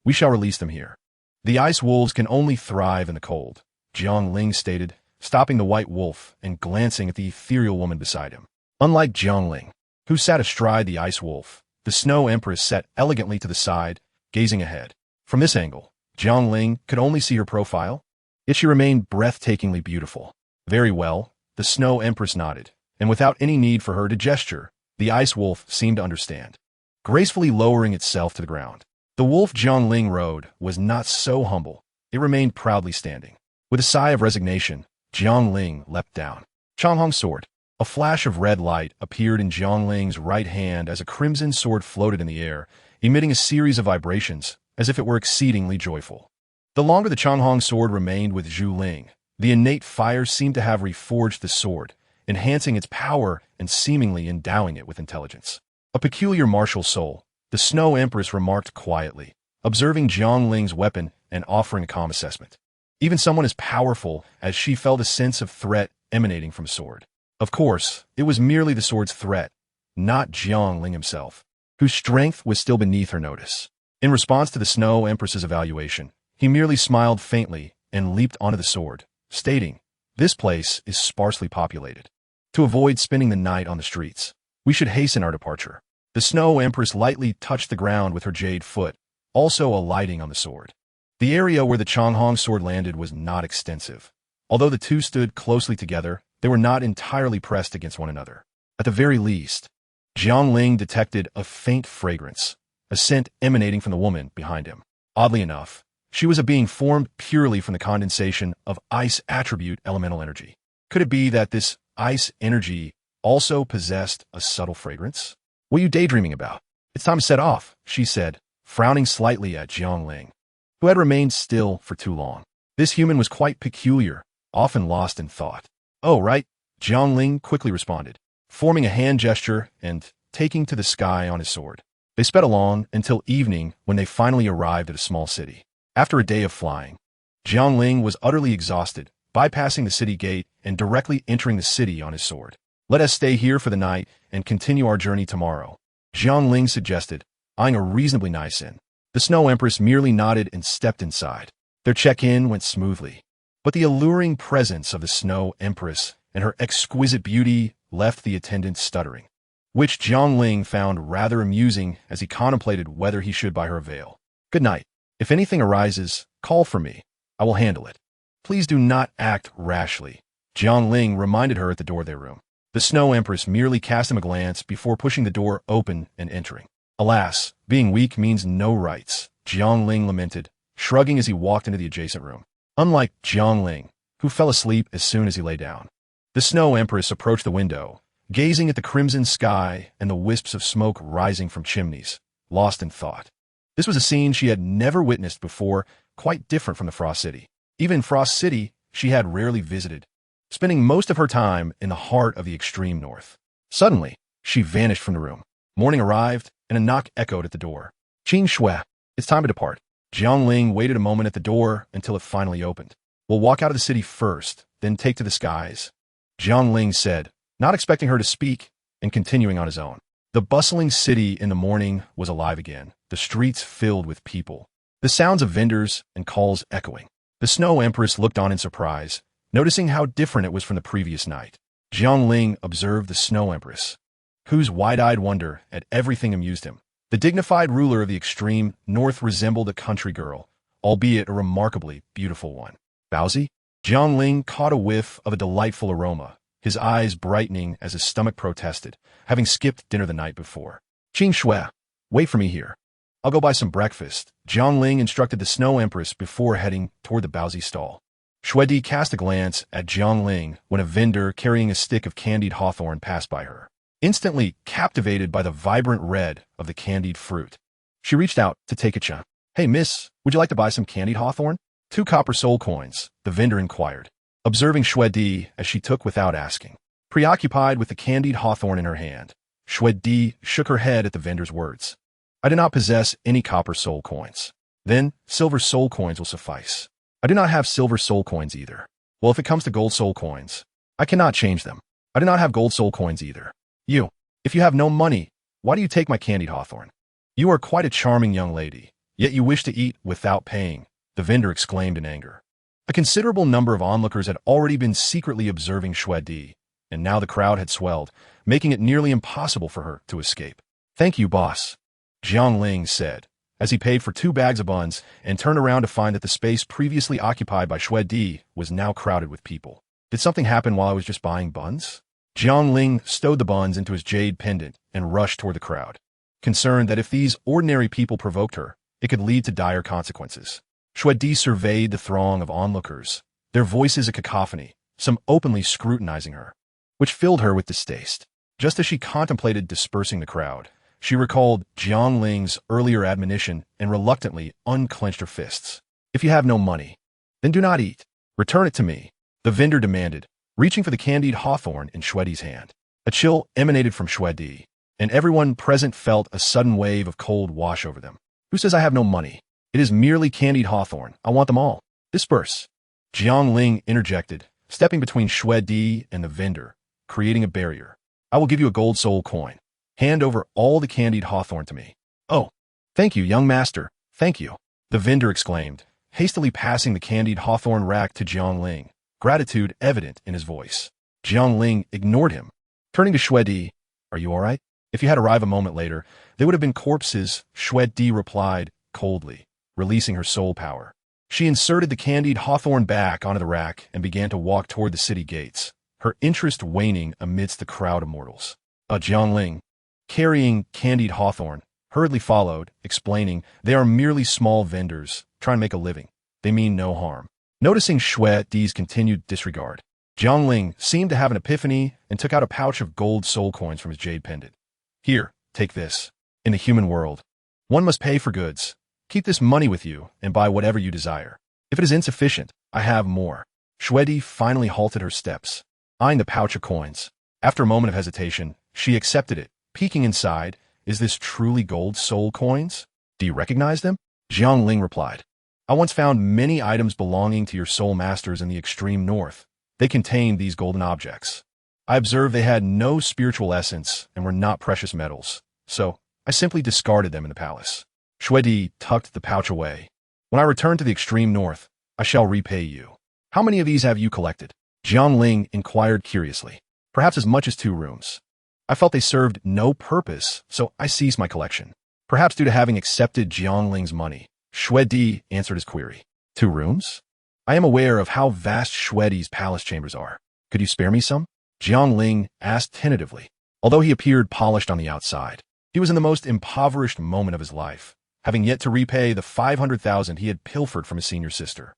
we shall release them here. The ice wolves can only thrive in the cold, Jiangling stated, stopping the white wolf and glancing at the ethereal woman beside him. Unlike Jiangling, who sat astride the ice wolf, the Snow Empress sat elegantly to the side, gazing ahead. From this angle, Jiangling could only see her profile, yet she remained breathtakingly beautiful. Very well, the Snow Empress nodded, and without any need for her to gesture, the ice wolf seemed to understand, gracefully lowering itself to the ground. The wolf Jiangling rode was not so humble. It remained proudly standing. With a sigh of resignation, Jiangling leapt down. Changhong's sword. A flash of red light appeared in Jiangling's right hand as a crimson sword floated in the air, emitting a series of vibrations, as if it were exceedingly joyful. The longer the Changhong sword remained with Zhu Ling, the innate fire seemed to have reforged the sword, enhancing its power and seemingly endowing it with intelligence. A peculiar martial soul, the Snow Empress remarked quietly, observing Jiangling's weapon and offering a calm assessment. Even someone as powerful as she felt a sense of threat emanating from a sword. Of course, it was merely the sword's threat, not Jiangling himself, whose strength was still beneath her notice. In response to the Snow Empress's evaluation, he merely smiled faintly and leaped onto the sword, stating, "This place is sparsely populated. To avoid spending the night on the streets, we should hasten our departure." The Snow Empress lightly touched the ground with her jade foot, also alighting on the sword. The area where the Changhong sword landed was not extensive. Although the two stood closely together, they were not entirely pressed against one another. At the very least, Jiangling detected a faint fragrance, a scent emanating from the woman behind him. Oddly enough, she was a being formed purely from the condensation of ice attribute elemental energy. Could it be that this ice energy also possessed a subtle fragrance? "What are you daydreaming about? It's time to set off," she said, frowning slightly at Jiangling, who had remained still for too long. This human was quite peculiar, often lost in thought. "Oh, right," Jiangling quickly responded, forming a hand gesture and taking to the sky on his sword. They sped along until evening when they finally arrived at a small city. After a day of flying, Jiangling was utterly exhausted, bypassing the city gate and directly entering the city on his sword. "Let us stay here for the night and continue our journey tomorrow," Jiangling suggested, eyeing a reasonably nice inn. The Snow Empress merely nodded and stepped inside. Their check-in went smoothly, but the alluring presence of the Snow Empress and her exquisite beauty left the attendant stuttering, which Jiangling found rather amusing as he contemplated whether he should buy her a veil. "Good night. If anything arises, call for me. I will handle it. Please do not act rashly," Jiangling reminded her at the door of their room. The Snow Empress merely cast him a glance before pushing the door open and entering. "Alas, being weak means no rights," Jiangling lamented, shrugging as he walked into the adjacent room. Unlike Jiangling, who fell asleep as soon as he lay down, the Snow Empress approached the window, gazing at the crimson sky and the wisps of smoke rising from chimneys, lost in thought. This was a scene she had never witnessed before, quite different from the Frost City. Even in Frost City, she had rarely visited, spending most of her time in the heart of the extreme north. Suddenly, she vanished from the room. Morning arrived, and a knock echoed at the door. "Qing Shui, it's time to depart." Jiangling waited a moment at the door until it finally opened. "We'll walk out of the city first, then take to the skies," Jiangling said, not expecting her to speak, and continuing on his own. The bustling city in the morning was alive again, the streets filled with people, the sounds of vendors and calls echoing. The Snow Empress looked on in surprise, noticing how different it was from the previous night. Jiangling observed the Snow Empress, whose wide-eyed wonder at everything amused him. The dignified ruler of the extreme north resembled a country girl, albeit a remarkably beautiful one. "Bowsy?" Jiangling caught a whiff of a delightful aroma, his eyes brightening as his stomach protested, having skipped dinner the night before. "Qing Shui, wait for me here. I'll go buy some breakfast," Jiangling instructed the Snow Empress before heading toward the Bowsy stall. Shwedi cast a glance at Jiangling when a vendor carrying a stick of candied hawthorn passed by her. Instantly captivated by the vibrant red of the candied fruit, she reached out to take a chunk. "Hey, miss, would you like to buy some candied hawthorn?" 2 copper soul coins, the vendor inquired, observing Shwedi as she took without asking. Preoccupied with the candied hawthorn in her hand, Shwedi shook her head at the vendor's words. "I do not possess any copper soul coins." "Then, silver soul coins will suffice." "I do not have silver soul coins either." "Well, if it comes to gold soul coins, I cannot change them." "I do not have gold soul coins either." If you have no money, why do you take my candied hawthorn?" "You are quite a charming young lady, yet you wish to eat without paying," the vendor exclaimed in anger. A considerable number of onlookers had already been secretly observing Shwedi, and now the crowd had swelled, making it nearly impossible for her to escape. "Thank you, boss," Jiangling said, as he paid for 2 bags of buns and turned around to find that the space previously occupied by Shwedi was now crowded with people. "Did something happen while I was just buying buns?" Jiangling stowed the buns into his jade pendant and rushed toward the crowd, concerned that if these ordinary people provoked her, it could lead to dire consequences. Shwedi surveyed the throng of onlookers, their voices a cacophony, some openly scrutinizing her, which filled her with distaste. Just as she contemplated dispersing the crowd, she recalled Jiangling's earlier admonition and reluctantly unclenched her fists. "If you have no money, then do not eat. Return it to me," the vendor demanded, reaching for the candied hawthorn in Shwedi's hand. A chill emanated from Shwedi, and everyone present felt a sudden wave of cold wash over them. "Who says I have no money? It is merely candied hawthorn. I want them all. Disperse." Jiangling interjected, stepping between Shwedi and the vendor, creating a barrier. "I will give you a gold soul coin. Hand over all the candied hawthorn to me." "Oh, thank you, young master, thank you," the vendor exclaimed, hastily passing the candied hawthorn rack to Jiangling, gratitude evident in his voice. Jiangling ignored him. Turning to Shwedi, "Are you all right?" "If you had arrived a moment later, they would have been corpses," Shwedi replied coldly, releasing her soul power. She inserted the candied hawthorn back onto the rack and began to walk toward the city gates, her interest waning amidst the crowd of mortals. Jiangling, carrying candied hawthorn, hurriedly followed, explaining, "They are merely small vendors, trying to make a living. They mean no harm." Noticing Shwedi's continued disregard, Jiangling seemed to have an epiphany and took out a pouch of gold soul coins from his jade pendant. "Here, take this. In the human world, one must pay for goods. Keep this money with you and buy whatever you desire. If it is insufficient, I have more." Shwedi finally halted her steps, eyeing the pouch of coins. After a moment of hesitation, she accepted it, peeking inside. "Is this truly gold soul coins? Do you recognize them?" Jiangling replied, "I once found many items belonging to your soul masters in the extreme north. They contained these golden objects. I observed they had no spiritual essence and were not precious metals, so I simply discarded them in the palace." Shwedi tucked the pouch away. "When I return to the extreme north, I shall repay you." "How many of these have you collected?" Jiangling inquired curiously. "Perhaps as much as 2 rooms. I felt they served no purpose, so I seized my collection." Perhaps due to having accepted Jiangling's money, Shwedi answered his query. 2 rooms? I am aware of how vast Shwedi's palace chambers are. Could you spare me some? Jiangling asked tentatively. Although he appeared polished on the outside, he was in the most impoverished moment of his life, having yet to repay the 500,000 he had pilfered from his senior sister.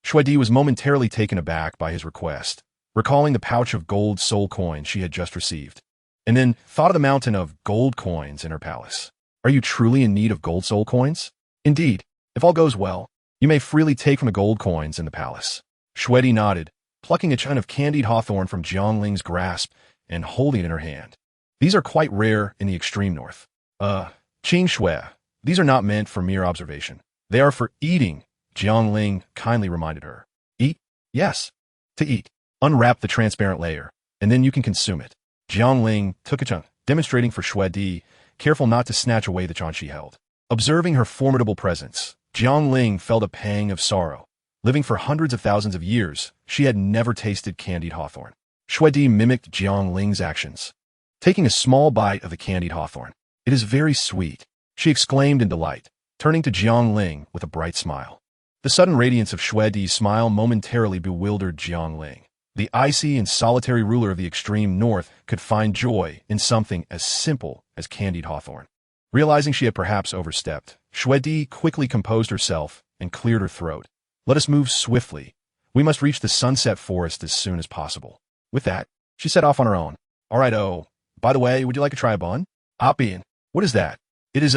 Shwedi was momentarily taken aback by his request, recalling the pouch of gold soul coins she had just received, and then thought of the mountain of gold coins in her palace. "Are you truly in need of gold soul coins?" "Indeed. If all goes well, you may freely take from the gold coins in the palace." Shwedi nodded, plucking a chunk of candied hawthorn from Jiangling's grasp and holding it in her hand. "These are quite rare in the extreme north." Qing Shui, these are not meant for mere observation. They are for eating," Jiangling kindly reminded her. "Eat? Yes. To eat. Unwrap the transparent layer, and then you can consume it." Jiangling took a chunk, demonstrating for Shwedi, careful not to snatch away the chunk she held. Observing her formidable presence, Jiangling felt a pang of sorrow. Living for hundreds of thousands of years, she had never tasted candied hawthorn. Shwedi mimicked Jiangling's actions, taking a small bite of the candied hawthorn. "It is very sweet," she exclaimed in delight, turning to Jiangling with a bright smile. The sudden radiance of Shwedi's smile momentarily bewildered Jiangling. The icy and solitary ruler of the extreme north could find joy in something as simple as candied hawthorn. Realizing she had perhaps overstepped, Shwedi quickly composed herself and cleared her throat. "Let us move swiftly. We must reach the sunset forest as soon as possible. With that, she set off on her own. All right, oh, by the way, would you like to try a bun? Oppian. What is that? It is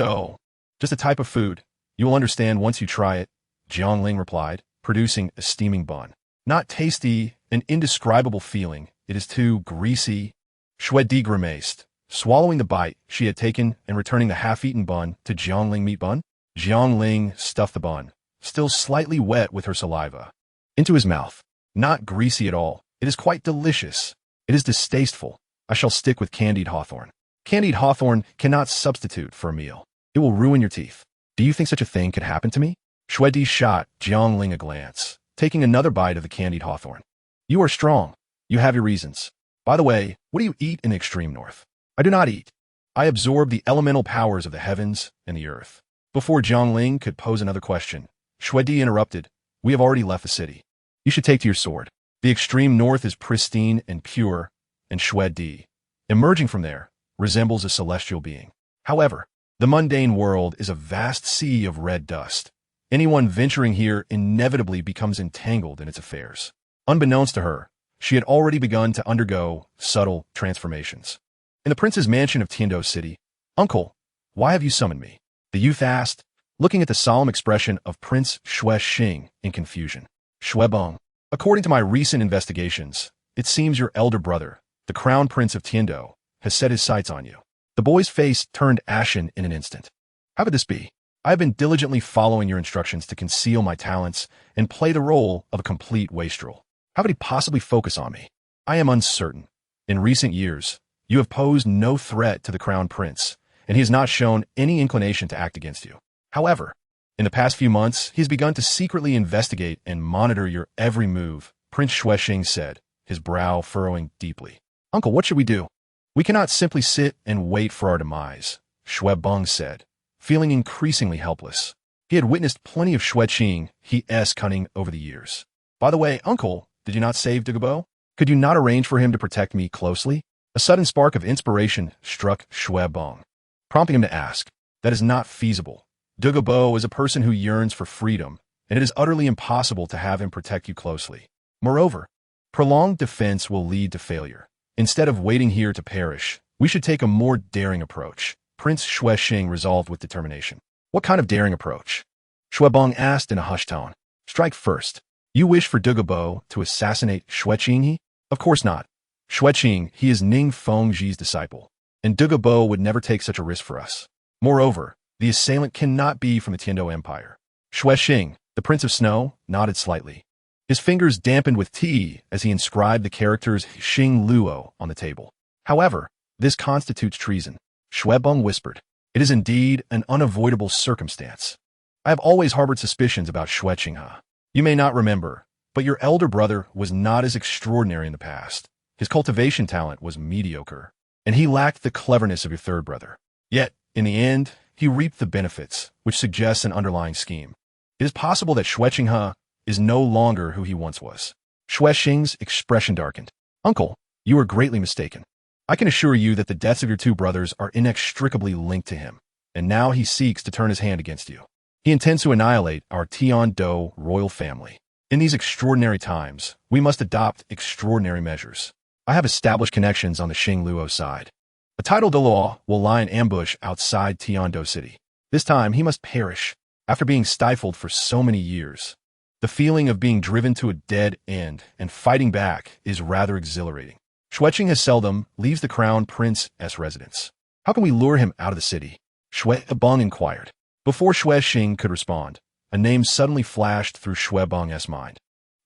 just a type of food. You will understand once you try it, Jiangling replied, producing a steaming bun. Not tasty, an indescribable feeling. It is too greasy. Shwedi grimaced, swallowing the bite she had taken and returning the half-eaten bun to Jiangling meat bun. Jiangling stuffed the bun, still slightly wet with her saliva, into his mouth. Not greasy at all. It is quite delicious. It is distasteful. I shall stick with candied hawthorn. Candied hawthorn cannot substitute for a meal. It will ruin your teeth. Do you think such a thing could happen to me? Shwedi shot Jiangling a glance, taking another bite of the candied hawthorn. You are strong. You have your reasons. By the way, what do you eat in the extreme north? I do not eat. I absorb the elemental powers of the heavens and the earth. Before Jiangling could pose another question, Shwedi interrupted. We have already left the city. You should take to your sword. The extreme north is pristine and pure, and Shwedi, emerging from there, resembles a celestial being. However, the mundane world is a vast sea of red dust. Anyone venturing here inevitably becomes entangled in its affairs. Unbeknownst to her, she had already begun to undergo subtle transformations. In the prince's mansion of Tiando City, Uncle, why have you summoned me? The youth asked, looking at the solemn expression of Prince Xue Xing in confusion. Xuebeng, according to my recent investigations, it seems your elder brother, the crown prince of Tiando, has set his sights on you. The boy's face turned ashen in an instant. How could this be? I have been diligently following your instructions to conceal my talents and play the role of a complete wastrel. How could he possibly focus on me? I am uncertain. In recent years, you have posed no threat to the crown prince, and he has not shown any inclination to act against you. However, in the past few months, he has begun to secretly investigate and monitor your every move, Prince Xuexing said, his brow furrowing deeply. Uncle, what should we do? We cannot simply sit and wait for our demise, Xuebeng said, feeling increasingly helpless. He had witnessed plenty of Xueqing-he's cunning over the years. By the way, Uncle, did you not save Douluo? Could you not arrange for him to protect me closely? A sudden spark of inspiration struck Xuebeng, prompting him to ask. That is not feasible. Douluo is a person who yearns for freedom, and it is utterly impossible to have him protect you closely. Moreover, prolonged defense will lead to failure. Instead of waiting here to perish, we should take a more daring approach. Prince Xuexing resolved with determination. What kind of daring approach? Xuebeng asked in a hushed tone. Strike first. You wish for Douluo to assassinate Xueqing? Of course not. Xueqing, he is Ning Fengji's disciple, and Douluo would never take such a risk for us. Moreover, the assailant cannot be from the Tiando Empire. Xuexing, the Prince of Snow, nodded slightly. His fingers dampened with tea as he inscribed the characters Xing Luo on the table. However, this constitutes treason. Xuebeng whispered. It is indeed an unavoidable circumstance. I have always harbored suspicions about Xueqing. You may not remember, but your elder brother was not as extraordinary in the past. His cultivation talent was mediocre, and he lacked the cleverness of your third brother. Yet, in the end, he reaped the benefits, which suggests an underlying scheme. It is possible that Xueqing is no longer who he once was. Xuexing's expression darkened. Uncle, you are greatly mistaken. I can assure you that the deaths of your two brothers are inextricably linked to him, and now he seeks to turn his hand against you. He intends to annihilate our Tiando royal family. In these extraordinary times, we must adopt extraordinary measures. I have established connections on the Xing Luo side. A titled Douluo will lie in ambush outside Tiando City. This time, he must perish, after being stifled for so many years. The feeling of being driven to a dead end and fighting back is rather exhilarating. Xueqing has seldom leaves the crown prince's residence. How can we lure him out of the city? Xuebeng inquired. Before Xuexing could respond, a name suddenly flashed through Xuebeng's mind,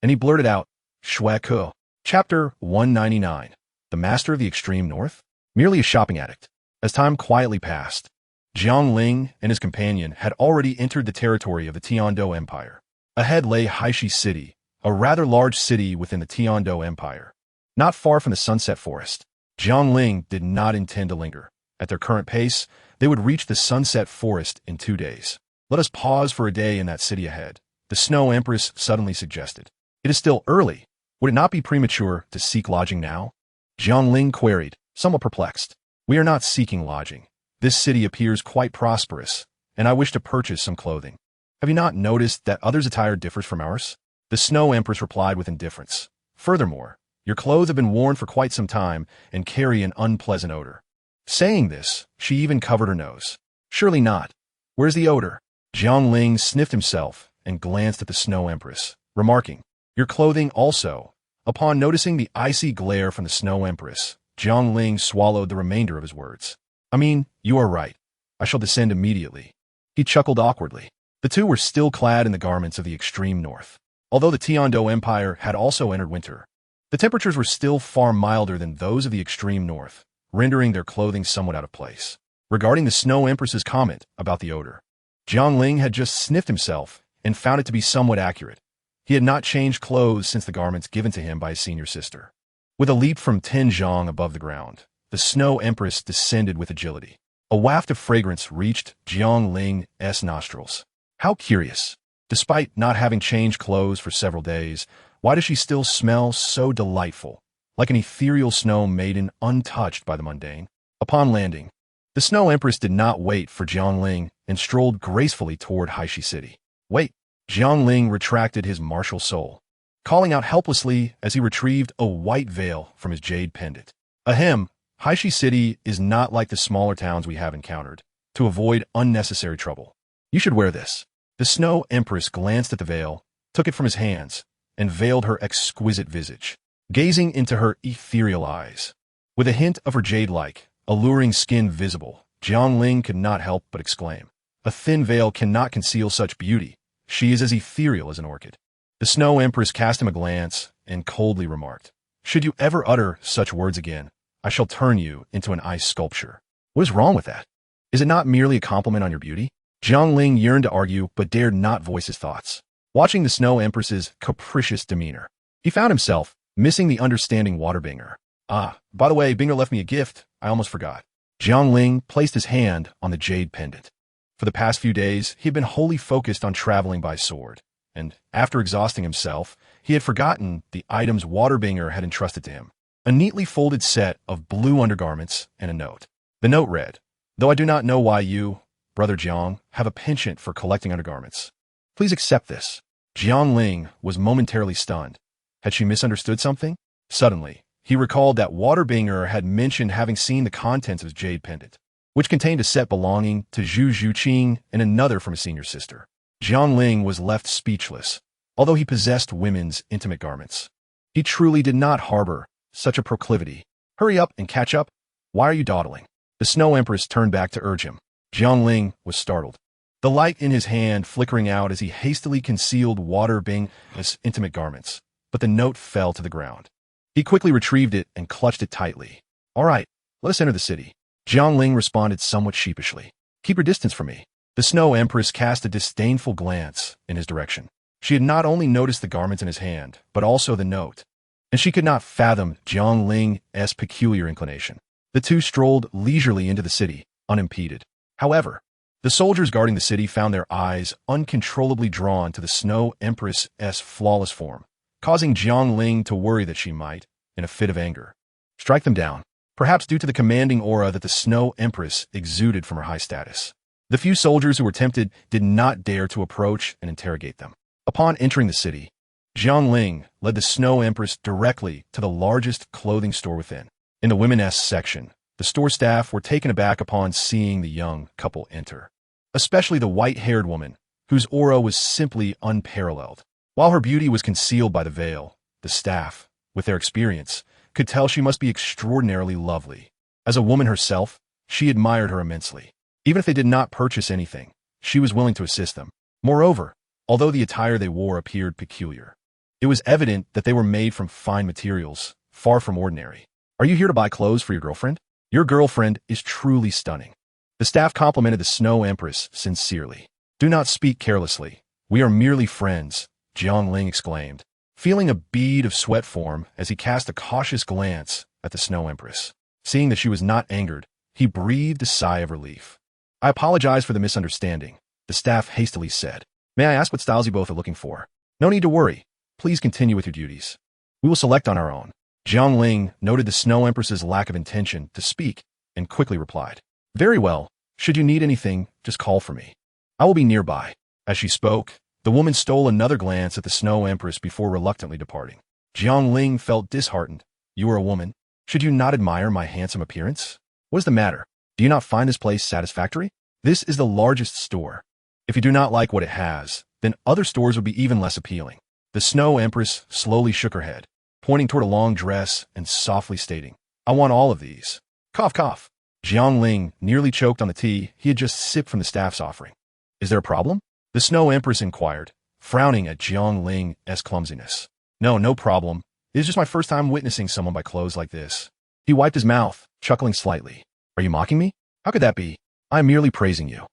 and he blurted out, Xueku. Chapter 199. The Master of the Extreme North? Merely a shopping addict. As time quietly passed, Jiangling and his companion had already entered the territory of the Tiando Empire. Ahead lay Haishi City, a rather large city within the Tiando Empire. Not far from the Sunset Forest, Jiangling did not intend to linger. At their current pace, they would reach the Sunset Forest in 2 days. Let us pause for a day in that city ahead, the Snow Empress suddenly suggested. It is still early. Would it not be premature to seek lodging now? Jiangling queried, somewhat perplexed. We are not seeking lodging. This city appears quite prosperous, and I wish to purchase some clothing. Have you not noticed that others' attire differs from ours? The Snow Empress replied with indifference. Furthermore, your clothes have been worn for quite some time and carry an unpleasant odor. Saying this, she even covered her nose. Surely not. Where's the odor? Jiang Ling sniffed himself and glanced at the Snow Empress, remarking, your clothing also. Upon noticing the icy glare from the Snow Empress, Jiang Ling swallowed the remainder of his words. I mean, you are right. I shall descend immediately. He chuckled awkwardly. The two were still clad in the garments of the extreme north. Although the Tiando Empire had also entered winter, the temperatures were still far milder than those of the extreme north, rendering their clothing somewhat out of place. Regarding the Snow Empress's comment about the odor, Jiang Ling had just sniffed himself and found it to be somewhat accurate. He had not changed clothes since the garments given to him by his senior sister. With a leap from 10 zhang above the ground, the Snow Empress descended with agility. A waft of fragrance reached Jiang Ling's nostrils. How curious. Despite not having changed clothes for several days, why does she still smell so delightful, like an ethereal snow maiden untouched by the mundane? Upon landing, the Snow Empress did not wait for Jiang Ling and strolled gracefully toward Haishi City. Wait, Jiang Ling retracted his martial soul, calling out helplessly as he retrieved a white veil from his jade pendant. Ahem, Haishi City is not like the smaller towns we have encountered. To avoid unnecessary trouble, you should wear this. The Snow Empress glanced at the veil, took it from his hands, and veiled her exquisite visage, gazing into her ethereal eyes. With a hint of her jade-like, alluring skin visible, Jiang Ling could not help but exclaim, a thin veil cannot conceal such beauty. She is as ethereal as an orchid. The Snow Empress cast him a glance and coldly remarked, should you ever utter such words again, I shall turn you into an ice sculpture. What is wrong with that? Is it not merely a compliment on your beauty? Jiang Ling yearned to argue but dared not voice his thoughts. Watching the Snow Empress's capricious demeanor, he found himself missing the understanding Waterbinger. Ah, by the way, Binger left me a gift. I almost forgot. Jiang Ling placed his hand on the jade pendant. For the past few days, he had been wholly focused on traveling by sword, and after exhausting himself, he had forgotten the items Waterbinger had entrusted to him. A neatly folded set of blue undergarments and a note. The note read, though I do not know why you, Brother Jiang, have a penchant for collecting undergarments, please accept this. Jiang Ling was momentarily stunned. Had she misunderstood something? Suddenly, he recalled that Waterbinger had mentioned having seen the contents of his jade pendant, which contained a set belonging to Zhu Zhuqing and another from his senior sister. Jiang Ling was left speechless, although he possessed women's intimate garments. He truly did not harbor such a proclivity. Hurry up and catch up. Why are you dawdling? The Snow Empress turned back to urge him. Jiang Ling was startled, the light in his hand flickering out as he hastily concealed Waterbing's intimate garments, but the note fell to the ground. He quickly retrieved it and clutched it tightly. All right, let us enter the city. Jiang Ling responded somewhat sheepishly. Keep your distance from me. The Snow Empress cast a disdainful glance in his direction. She had not only noticed the garments in his hand, but also the note, and she could not fathom Jiang Ling's peculiar inclination. The two strolled leisurely into the city, unimpeded. However, the soldiers guarding the city found their eyes uncontrollably drawn to the Snow Empress's flawless form, causing Jiang Ling to worry that she might, in a fit of anger, strike them down, perhaps due to the commanding aura that the Snow Empress exuded from her high status. The few soldiers who were tempted did not dare to approach and interrogate them. Upon entering the city, Jiang Ling led the Snow Empress directly to the largest clothing store within. In the women's section, the store staff were taken aback upon seeing the young couple enter, especially the white-haired woman, whose aura was simply unparalleled. While her beauty was concealed by the veil, the staff, with their experience, could tell she must be extraordinarily lovely. As a woman herself, she admired her immensely. Even if they did not purchase anything, she was willing to assist them. Moreover, although the attire they wore appeared peculiar, it was evident that they were made from fine materials, far from ordinary. Are you here to buy clothes for your girlfriend? Your girlfriend is truly stunning. The staff complimented the Snow Empress sincerely. Do not speak carelessly. We are merely friends, Jiang Ling exclaimed, feeling a bead of sweat form as he cast a cautious glance at the Snow Empress. Seeing that she was not angered, he breathed a sigh of relief. I apologize for the misunderstanding, the staff hastily said. May I ask what styles you both are looking for? No need to worry. Please continue with your duties. We will select on our own. Jiang Ling noted the Snow Empress's lack of intention to speak and quickly replied, very well. Should you need anything, just call for me. I will be nearby. As she spoke, the The woman stole another glance at the Snow Empress before reluctantly departing. Jiang Ling felt disheartened. You are a woman. Should you not admire my handsome appearance? What is the matter? Do you not find this place satisfactory? This is the largest store. If you do not like what it has, then other stores would be even less appealing. The Snow Empress slowly shook her head, pointing toward a long dress and softly stating, I want all of these. Cough, cough. Jiang Ling nearly choked on the tea he had just sipped from the staff's offering. Is there a problem? The Snow Empress inquired, frowning at Jiang Ling's clumsiness. No problem. It is just my first time witnessing someone buy clothes like this. He wiped his mouth, chuckling slightly. Are you mocking me? How could that be? I am merely praising you.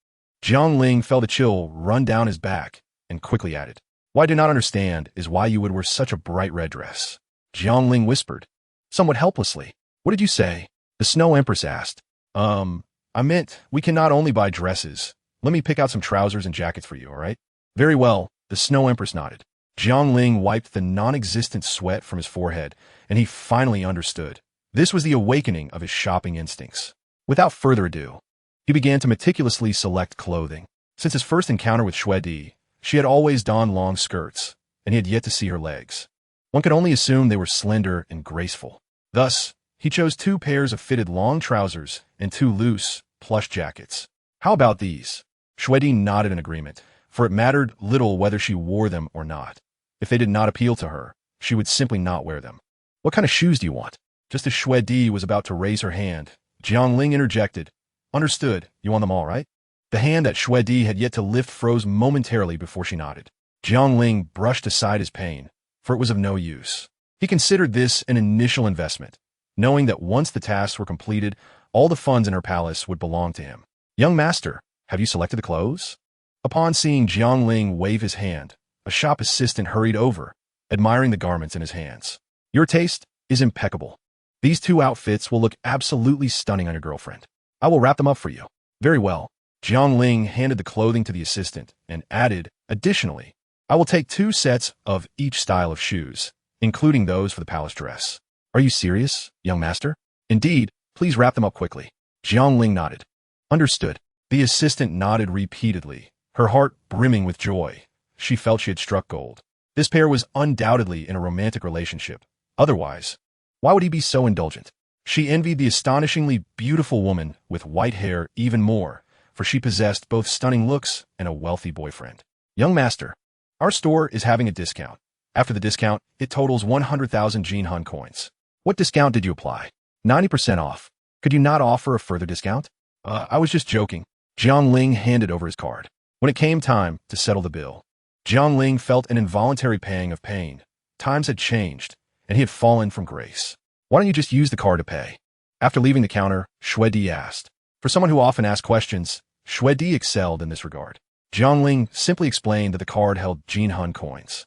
Jiang Ling felt a chill run down his back and quickly added, What I do not understand is why you would wear such a bright red dress. Jiang Ling whispered, somewhat helplessly. What did you say? The Snow Empress asked. I meant we can not only buy dresses. Let me pick out some trousers and jackets for you, all right? Very well, the Snow Empress nodded. Jiang Ling wiped the non-existent sweat from his forehead, and he finally understood. This was the awakening of his shopping instincts. Without further ado, he began to meticulously select clothing. Since his first encounter with Xue Di, she had always donned long skirts, and he had yet to see her legs. One could only assume they were slender and graceful. Thus, he chose 2 pairs of fitted long trousers and 2 loose, plush jackets. How about these? Xue Di nodded in agreement, for it mattered little whether she wore them or not. If they did not appeal to her, she would simply not wear them. What kind of shoes do you want? Just as Xue Di was about to raise her hand, Jiang Ling interjected. Understood, you want them all, right? The hand that Xue Di had yet to lift froze momentarily before she nodded. Jiang Ling brushed aside his pain, for it was of no use. He considered this an initial investment, knowing that once the tasks were completed, all the funds in her palace would belong to him. Young master, have you selected the clothes? Upon seeing Jiang Ling wave his hand, a shop assistant hurried over, admiring the garments in his hands. Your taste is impeccable. These 2 outfits will look absolutely stunning on your girlfriend. I will wrap them up for you. Very well. Jiang Ling handed the clothing to the assistant and added, additionally, I will take 2 sets of each style of shoes, including those for the palace dress. Are you serious, young master? Indeed, please wrap them up quickly. Jiang Ling nodded. Understood. The assistant nodded repeatedly, her heart brimming with joy. She felt she had struck gold. This pair was undoubtedly in a romantic relationship. Otherwise, why would he be so indulgent? She envied the astonishingly beautiful woman with white hair even more, for she possessed both stunning looks and a wealthy boyfriend. Young master, our store is having a discount. After the discount, it totals 100,000 Jinhan coins. What discount did you apply? 90% off. Could you not offer a further discount? I was just joking. Jiang Ling handed over his card. When it came time to settle the bill, Jiang Ling felt an involuntary pang of pain. Times had changed, and he had fallen from grace. Why don't you just use the card to pay? After leaving the counter, Xue Di asked. For someone who often asked questions, Xue Di excelled in this regard. Jiang Ling simply explained that the card held Jinhan coins.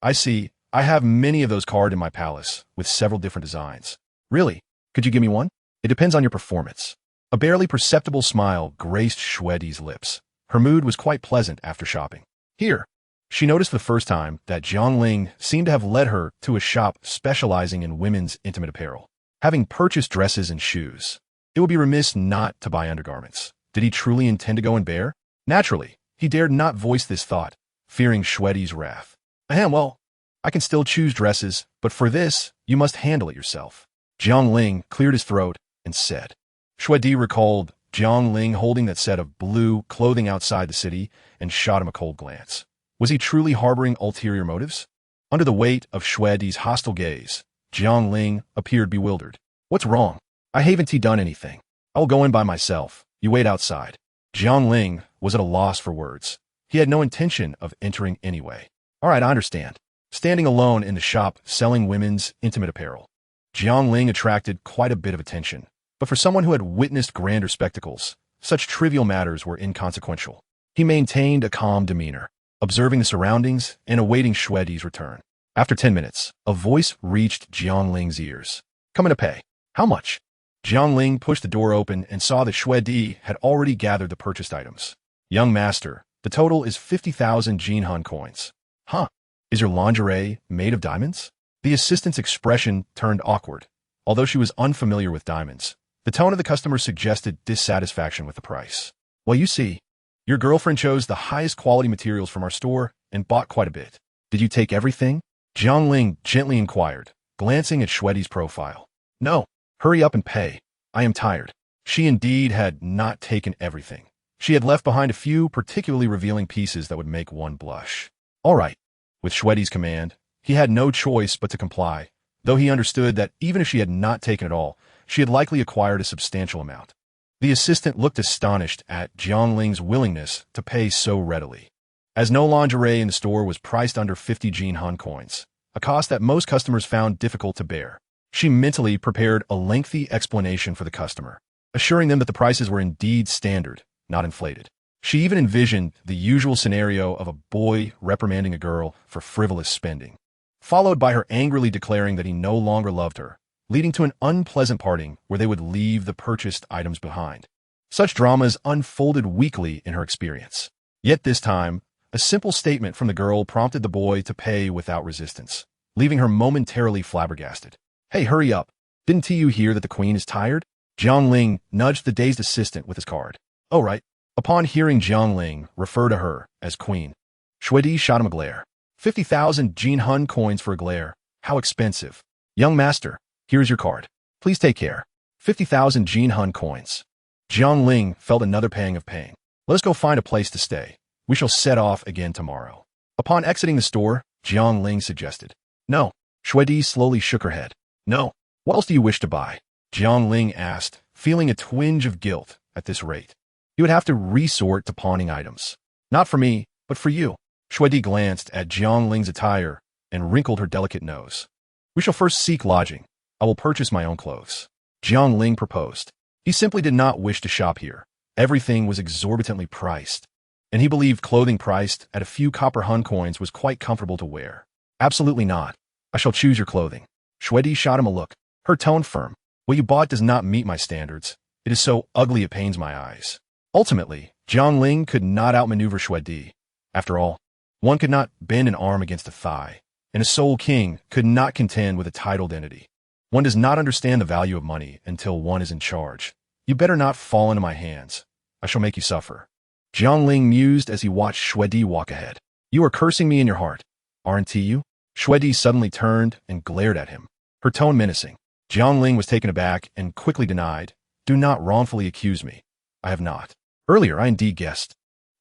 I see. I have many of those cards in my palace, with several different designs. Really? Could you give me one? It depends on your performance. A barely perceptible smile graced Xue Di's lips. Her mood was quite pleasant after shopping. Here, she noticed for the first time that Jiang Ling seemed to have led her to a shop specializing in women's intimate apparel. Having purchased dresses and shoes, it would be remiss not to buy undergarments. Did he truly intend to go in bare? Naturally, he dared not voice this thought, fearing Xue Di's wrath. Well, I can still choose dresses, but for this, you must handle it yourself. Jiang Ling cleared his throat and said. Xue Di recalled Jiang Ling holding that set of blue clothing outside the city and shot him a cold glance. Was he truly harboring ulterior motives? Under the weight of Xue Di's hostile gaze, Jiang Ling appeared bewildered. What's wrong? I haven't done anything. I will go in by myself. You wait outside. Jiang Ling was at a loss for words. He had no intention of entering anyway. All right, I understand. Standing alone in the shop selling women's intimate apparel, Jiang Ling attracted quite a bit of attention. But for someone who had witnessed grander spectacles, such trivial matters were inconsequential. He maintained a calm demeanor, observing the surroundings and awaiting Xue Di's return. After 10 minutes, a voice reached Jiang Ling's ears. Come in to pay. How much? Jiang Ling pushed the door open and saw that Xue Di had already gathered the purchased items. Young master, the total is 50,000 Jinhan coins. Huh? Is your lingerie made of diamonds? The assistant's expression turned awkward. Although she was unfamiliar with diamonds, the tone of the customer suggested dissatisfaction with the price. Well, you see, your girlfriend chose the highest quality materials from our store, and bought quite a bit. Did you take everything? Jiang Ling gently inquired, glancing at Shuidi's profile. No, hurry up and pay. I am tired. She indeed had not taken everything. She had left behind a few particularly revealing pieces that would make one blush. All right. With Shuidi's command, he had no choice but to comply, though he understood that even if she had not taken it all, she had likely acquired a substantial amount. The assistant looked astonished at Jiang Ling's willingness to pay so readily, as no lingerie in the store was priced under 50 Jinhan coins, a cost that most customers found difficult to bear. She mentally prepared a lengthy explanation for the customer, assuring them that the prices were indeed standard, not inflated. She even envisioned the usual scenario of a boy reprimanding a girl for frivolous spending, followed by her angrily declaring that he no longer loved her, leading to an unpleasant parting where they would leave the purchased items behind. Such dramas unfolded weekly in her experience. Yet this time, a simple statement from the girl prompted the boy to pay without resistance, leaving her momentarily flabbergasted. Hey, hurry up. Didn't you hear that the queen is tired? Jiang Ling nudged the dazed assistant with his card. Oh, right. Upon hearing Jiang Ling refer to her as queen, Shuidi shot him a glare. 50,000 Jinhan coins for a glare. How expensive. Young master, here's your card. Please take care. 50,000 Jinhan coins. Jiang Ling felt another pang of pain. Let us go find a place to stay. We shall set off again tomorrow. Upon exiting the store, Jiang Ling suggested. No. Shuidi slowly shook her head. No. What else do you wish to buy? Jiang Ling asked, feeling a twinge of guilt at this rate. You would have to resort to pawning items. Not for me, but for you. Shuidi glanced at Jiang Ling's attire and wrinkled her delicate nose. We shall first seek lodging. I will purchase my own clothes. Jiang Ling proposed. He simply did not wish to shop here. Everything was exorbitantly priced, and he believed clothing priced at a few copper hun coins was quite comfortable to wear. Absolutely not. I shall choose your clothing. Shuidi shot him a look, her tone firm. What you bought does not meet my standards. It is so ugly it pains my eyes. Ultimately, Jiang Ling could not outmaneuver Shuidi. After all, one could not bend an arm against a thigh, and a soul king could not contend with a titled entity. One does not understand the value of money until one is in charge. You better not fall into my hands. I shall make you suffer. Jiang Ling mused as he watched Shuidi walk ahead. You are cursing me in your heart, aren't you? Shuidi suddenly turned and glared at him, her tone menacing. Jiang Ling was taken aback and quickly denied. Do not wrongfully accuse me. I have not. Earlier, I indeed guessed.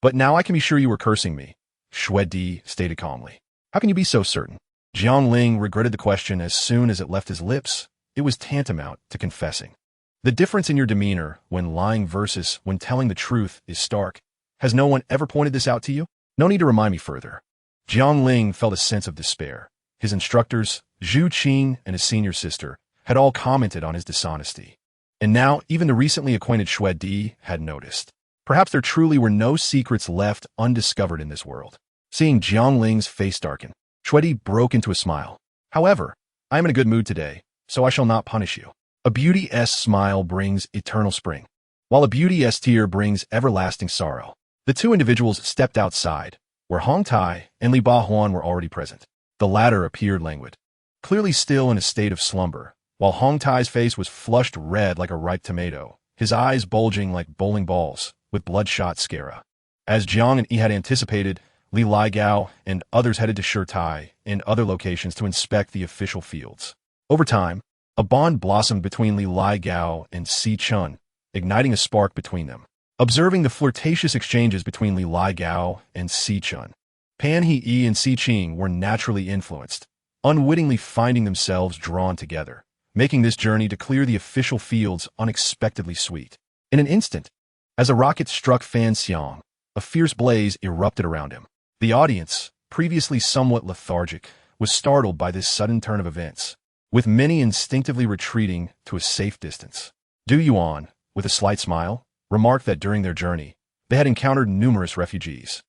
But now I can be sure you were cursing me, Shuidi stated calmly. How can you be so certain? Jiang Ling regretted the question as soon as it left his lips. It was tantamount to confessing. The difference in your demeanor when lying versus when telling the truth is stark. Has no one ever pointed this out to you? No need to remind me further. Jiang Ling felt a sense of despair. His instructors, Zhu Qing and his senior sister, had all commented on his dishonesty. And now even the recently acquainted Shuidi had noticed. Perhaps there truly were no secrets left undiscovered in this world. Seeing Jiang Ling's face darken, Shuidi broke into a smile. However, I am in a good mood today, so I shall not punish you. A beauty's smile brings eternal spring, while a beauty's tear brings everlasting sorrow. The two individuals stepped outside, where Hong Tai and Li Bahuan were already present. The latter appeared languid, clearly still in a state of slumber, while Hong Tai's face was flushed red like a ripe tomato, his eyes bulging like bowling balls, with bloodshot sclera. As Jiang and Yi had anticipated, Li Ligao and others headed to Shirtai and other locations to inspect the official fields. Over time, a bond blossomed between Li Ligao and Si Chun, igniting a spark between them. Observing the flirtatious exchanges between Li Ligao and Si Chun, Pan He and Si Qing were naturally influenced, unwittingly finding themselves drawn together, making this journey to clear the official fields unexpectedly sweet. In an instant, as a rocket struck Fan Xiang, a fierce blaze erupted around him. The audience, previously somewhat lethargic, was startled by this sudden turn of events, with many instinctively retreating to a safe distance. Du Yuan, with a slight smile, remarked that during their journey, they had encountered numerous refugees.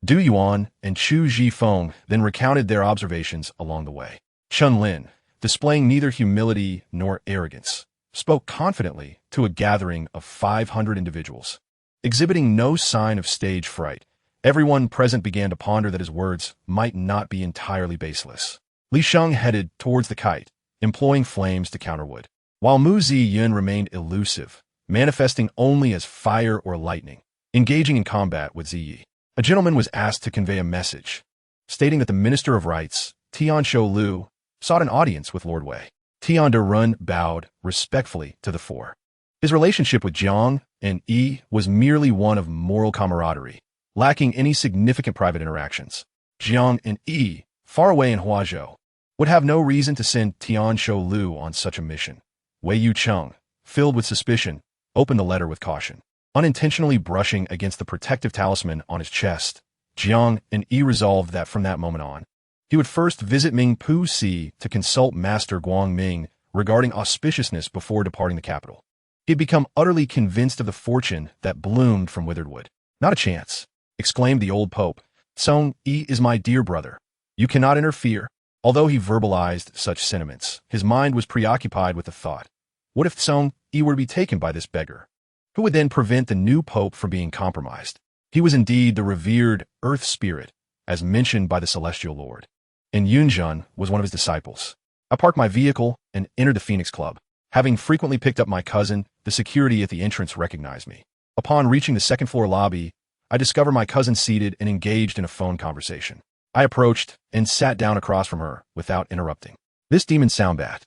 Du Yuan and Chu Zhifeng then recounted their observations along the way. Chun Lin, displaying neither humility nor arrogance, spoke confidently to a gathering of 500 individuals. Exhibiting no sign of stage fright, everyone present began to ponder that his words might not be entirely baseless. Li Sheng headed towards the kite, employing flames to counterwood, while Mu Ziyun remained elusive, manifesting only as fire or lightning, engaging in combat with Ziyi. A gentleman was asked to convey a message. stating that the Minister of Rites, Tian Shou Lu, sought an audience with Lord Wei. Tian De Run bowed respectfully to the four. His relationship with Jiang and Yi was merely one of moral camaraderie, lacking any significant private interactions. Jiang and Yi, far away in Huazhou, would have no reason to send Tian Shou Lu on such a mission. Wei Yucheng, filled with suspicion, opened the letter with caution. Unintentionally brushing against the protective talisman on his chest, Jiang and Yi resolved that from that moment on, he would first visit Ming Pu Si to consult Master Guang Ming regarding auspiciousness before departing the capital. He had become utterly convinced of the fortune that bloomed from withered wood. Not a chance, exclaimed the old pope. Song Yi is my dear brother. You cannot interfere. Although he verbalized such sentiments, his mind was preoccupied with the thought, what if Song Yi were to be taken by this beggar? Who would then prevent the new pope from being compromised? He was indeed the revered earth spirit, as mentioned by the celestial lord. And Yunjun was one of his disciples. I parked my vehicle and entered the Phoenix Club. Having frequently picked up my cousin, the security at the entrance recognized me. Upon reaching the second-floor lobby, I discovered my cousin seated and engaged in a phone conversation. I approached and sat down across from her without interrupting. This demon soundbat,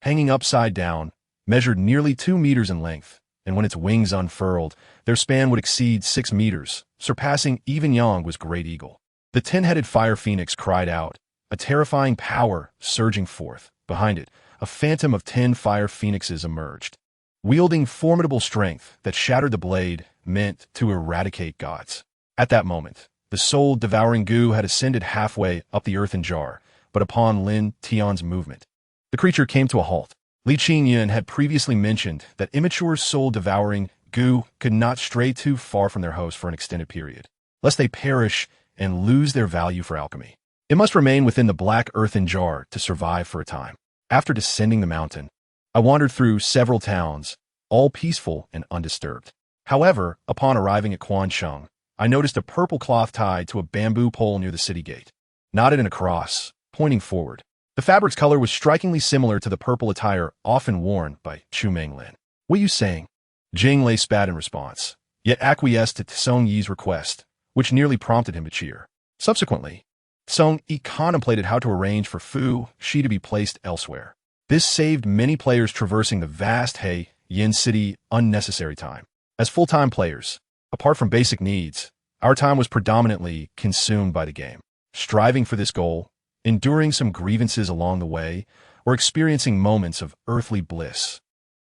hanging upside down, measured nearly 2 meters in length, and when its wings unfurled, their span would exceed 6 meters, surpassing even Yang's great eagle. The 10-headed fire phoenix cried out, a terrifying power surging forth. Behind it, a phantom of 10 fire phoenixes emerged, wielding formidable strength that shattered the blade meant to eradicate gods. At that moment, the soul-devouring goo had ascended halfway up the earthen jar, but upon Lin Tian's movement, the creature came to a halt. Li Qingyan had previously mentioned that immature soul-devouring goo could not stray too far from their host for an extended period, lest they perish and lose their value for alchemy. It must remain within the black earthen jar to survive for a time. After descending the mountain, I wandered through several towns, all peaceful and undisturbed. However, upon arriving at Quancheng, I noticed a purple cloth tied to a bamboo pole near the city gate, knotted in a cross, pointing forward. The fabric's color was strikingly similar to the purple attire often worn by Chu Menglin. What are you saying? Jing Lei spat in response, yet acquiesced to Song Yi's request, which nearly prompted him to cheer. Subsequently, Song Yi contemplated how to arrange for Fu Shi to be placed elsewhere. This saved many players traversing the vast He Yin City unnecessary time. As full-time players, apart from basic needs, our time was predominantly consumed by the game, striving for this goal, enduring some grievances along the way, or experiencing moments of earthly bliss.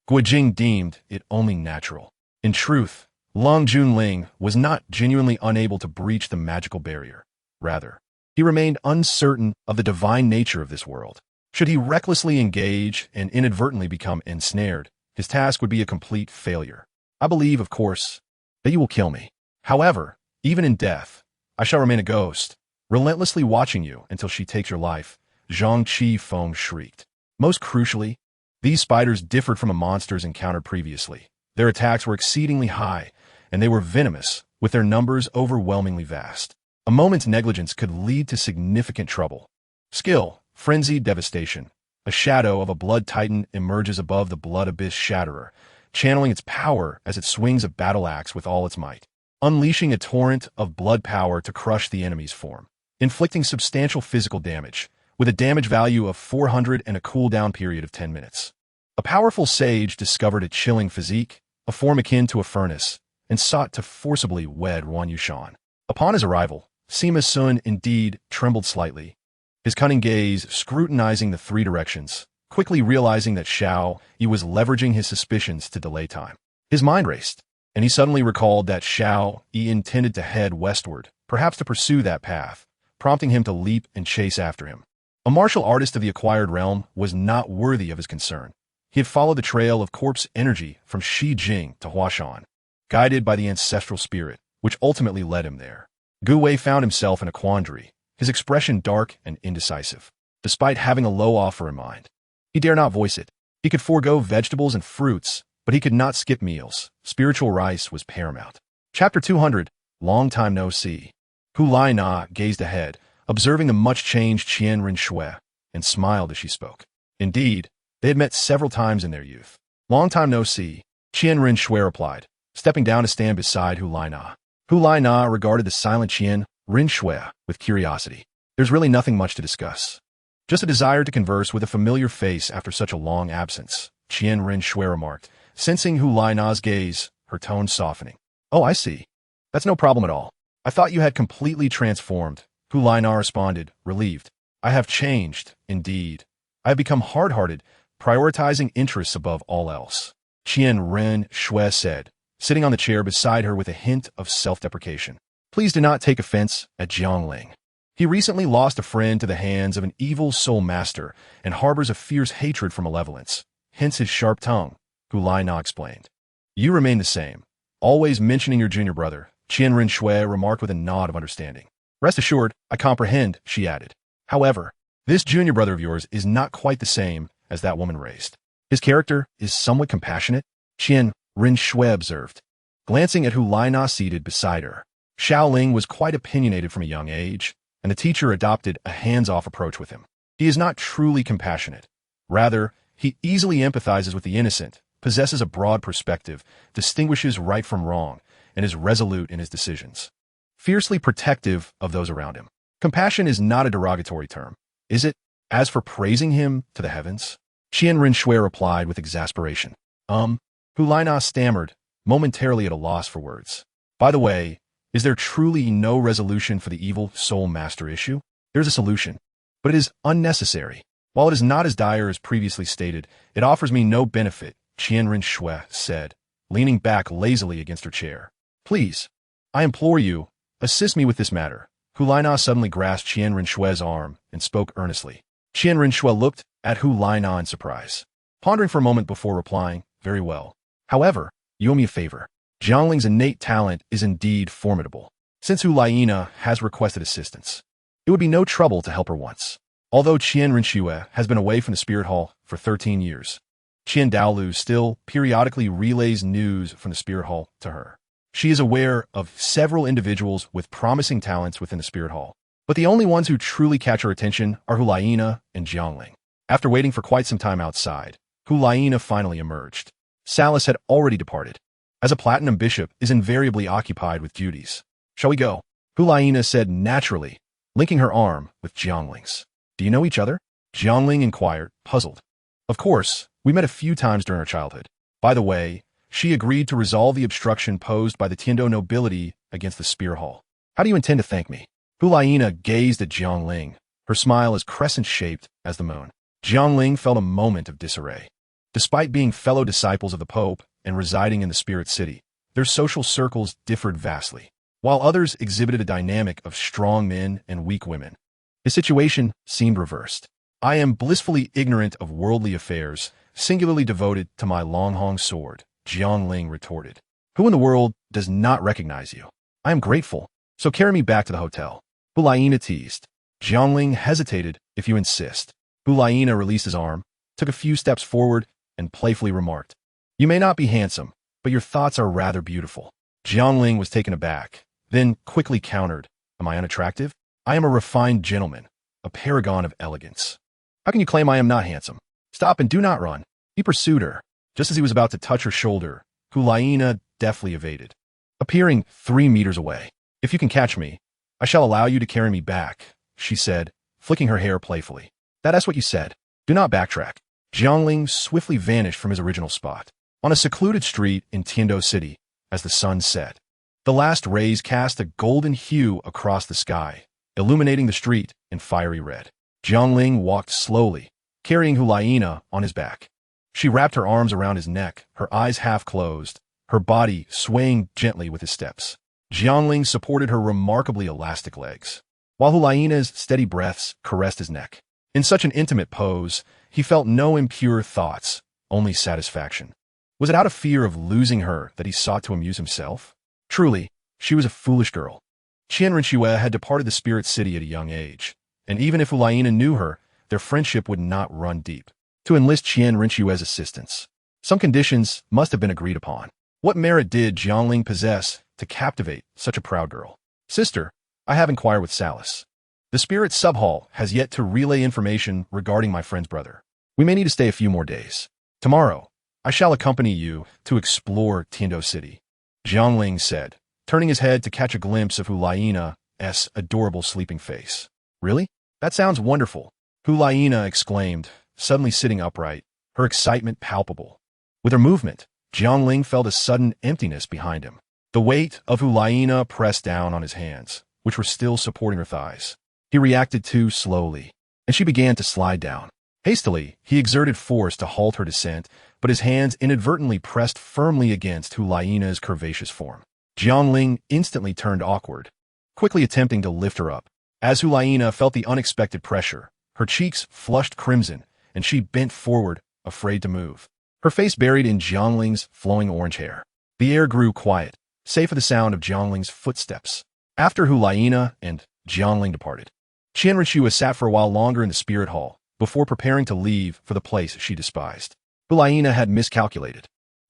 Guojing deemed it only natural. In truth, Long Junling was not genuinely unable to breach the magical barrier. Rather, he remained uncertain of the divine nature of this world. Should he recklessly engage and inadvertently become ensnared, his task would be a complete failure. I believe, of course, that you will kill me. However, even in death, I shall remain a ghost, relentlessly watching you until she takes your life, Zhang Qi Feng shrieked. Most crucially, these spiders differed from the monsters encountered previously. Their attacks were exceedingly high, and they were venomous, with their numbers overwhelmingly vast. A moment's negligence could lead to significant trouble. Skill, frenzied devastation. A shadow of a blood titan emerges above the blood abyss shatterer, channeling its power as it swings a battle axe with all its might, unleashing a torrent of blood power to crush the enemy's form, inflicting substantial physical damage, with a damage value of 400 and a cooldown period of 10 minutes. A powerful sage discovered a chilling physique, a form akin to a furnace, and sought to forcibly wed Wan Yushan. Upon his arrival, Sima Sun indeed trembled slightly, his cunning gaze scrutinizing the 3 directions, quickly realizing that Xiao Yi was leveraging his suspicions to delay time. His mind raced, and he suddenly recalled that Xiao Yi intended to head westward, perhaps to pursue that path, prompting him to leap and chase after him. A martial artist of the acquired realm was not worthy of his concern. He had followed the trail of corpse energy from Shi Jing to Huashan, guided by the ancestral spirit, which ultimately led him there. Gu Wei found himself in a quandary, his expression dark and indecisive. Despite having a low offer in mind, he dare not voice it. He could forego vegetables and fruits, but he could not skip meals. Spiritual rice was paramount. Chapter 200, Long Time No See. Hu Lai Na gazed ahead, observing the much-changed Qian Rin Shui, and smiled as she spoke. Indeed, they had met several times in their youth. Long time no see, Qian Rin Shui replied, stepping down to stand beside Hu Lai Na. Hu Lai Na regarded the silent Qian Rin Shui with curiosity. There's really nothing much to discuss. Just a desire to converse with a familiar face after such a long absence, Qian Rinxue remarked, sensing Hu Laina's gaze, her tone softening. Oh, I see. That's no problem at all. I thought you had completely transformed, Hu Laina responded, relieved. I have changed, indeed. I have become hard-hearted, prioritizing interests above all else. Qian Rinxue said, sitting on the chair beside her with a hint of self-deprecation. Please do not take offense at Jiangling. He recently lost a friend to the hands of an evil soul master and harbors a fierce hatred for malevolence, hence his sharp tongue, Hu Laina explained. You remain the same, always mentioning your junior brother, Qian Rinxue remarked with a nod of understanding. Rest assured, I comprehend, she added. However, this junior brother of yours is not quite the same as that woman raised. His character is somewhat compassionate, Qian Rinxue observed, glancing at Hu Laina seated beside her. Xiaoling was quite opinionated from a young age, and the teacher adopted a hands-off approach with him. He is not truly compassionate. Rather, he easily empathizes with the innocent, possesses a broad perspective, distinguishes right from wrong, and is resolute in his decisions. Fiercely protective of those around him. Compassion is not a derogatory term, is it? As for praising him to the heavens? Qian Rinxue replied with exasperation. Hu Laina stammered, momentarily at a loss for words. By the way, is there truly no resolution for the evil soul master issue? There's a solution, but it is unnecessary. While it is not as dire as previously stated, it offers me no benefit, Qian Rinxue said, leaning back lazily against her chair. Please, I implore you, assist me with this matter. Hu Laina suddenly grasped Qian Rinxue's arm and spoke earnestly. Qian Rinxue looked at Hu Laina in surprise, pondering for a moment before replying, very well. However, you owe me a favor. Jiangling's innate talent is indeed formidable. Since Hu Laina has requested assistance, it would be no trouble to help her once. Although Qian Rinxue has been away from the Spirit Hall for 13 years, Qian Douluo still periodically relays news from the Spirit Hall to her. She is aware of several individuals with promising talents within the Spirit Hall, but the only ones who truly catch her attention are Hu Laina and Jiangling. After waiting for quite some time outside, Hu Laina finally emerged. Salas had already departed, as a platinum bishop is invariably occupied with duties. Shall we go? Hu Laina said naturally, linking her arm with Jiangling's. Do you know each other? Jiangling inquired, puzzled. Of course, we met a few times during our childhood. By the way, she agreed to resolve the obstruction posed by the Tiando nobility against the Spear Hall. How do you intend to thank me? Hu Laina gazed at Jiangling, her smile as crescent-shaped as the moon. Jiangling felt a moment of disarray. Despite being fellow disciples of the Pope and residing in the Spirit City, their social circles differed vastly. While others exhibited a dynamic of strong men and weak women, his situation seemed reversed. I am blissfully ignorant of worldly affairs, singularly devoted to my Longhong sword, Jiangling retorted. Who in the world does not recognize you? I am grateful, so carry me back to the hotel. Hu Laina teased. Jiangling hesitated, if you insist. Hu Laina released his arm, took a few steps forward, and playfully remarked, You may not be handsome, but your thoughts are rather beautiful. Jiangling was taken aback, then quickly countered, Am I unattractive? I am a refined gentleman, a paragon of elegance. How can you claim I am not handsome? Stop and do not run. He pursued her. Just as he was about to touch her shoulder, Hu Laina deftly evaded, appearing 3 meters away. If you can catch me, I shall allow you to carry me back, she said, flicking her hair playfully. That's what you said. Do not backtrack. Jiangling swiftly vanished from his original spot, on a secluded street in Tiando City, as the sun set. The last rays cast a golden hue across the sky, illuminating the street in fiery red. Jiangling walked slowly, carrying Hu Laina on his back. She wrapped her arms around his neck, her eyes half closed, her body swaying gently with his steps. Jiangling supported her remarkably elastic legs, while Hu Laina's steady breaths caressed his neck. In such an intimate pose, he felt no impure thoughts, only satisfaction. Was it out of fear of losing her that he sought to amuse himself? Truly, she was a foolish girl. Qian Rinxue had departed the Spirit City at a young age, and even if Hu Laina knew her, their friendship would not run deep. To enlist Qian Rinxue's assistance, some conditions must have been agreed upon. What merit did Jiangling possess to captivate such a proud girl? Sister, I have inquired with Salas. The Spirit Subhall has yet to relay information regarding my friend's brother. We may need to stay a few more days. Tomorrow, I shall accompany you to explore Tiando City, Jiangling said, turning his head to catch a glimpse of Hu Laina's adorable sleeping face. Really? That sounds wonderful. Hulaina exclaimed, suddenly sitting upright, her excitement palpable. With her movement, Jiangling felt a sudden emptiness behind him. The weight of Hulaina pressed down on his hands, which were still supporting her thighs. He reacted too slowly, and she began to slide down. Hastily, he exerted force to halt her descent, but his hands inadvertently pressed firmly against Hulaina's curvaceous form. Jiangling instantly turned awkward, quickly attempting to lift her up. As Hulaina felt the unexpected pressure, her cheeks flushed crimson, and she bent forward, afraid to move. Her face buried in Jiangling's flowing orange hair. The air grew quiet, save for the sound of Jiangling's footsteps. After Hulaina and Jiangling departed, Qianrenxue sat for a while longer in the spirit hall, before preparing to leave for the place she despised. Hulaina had miscalculated.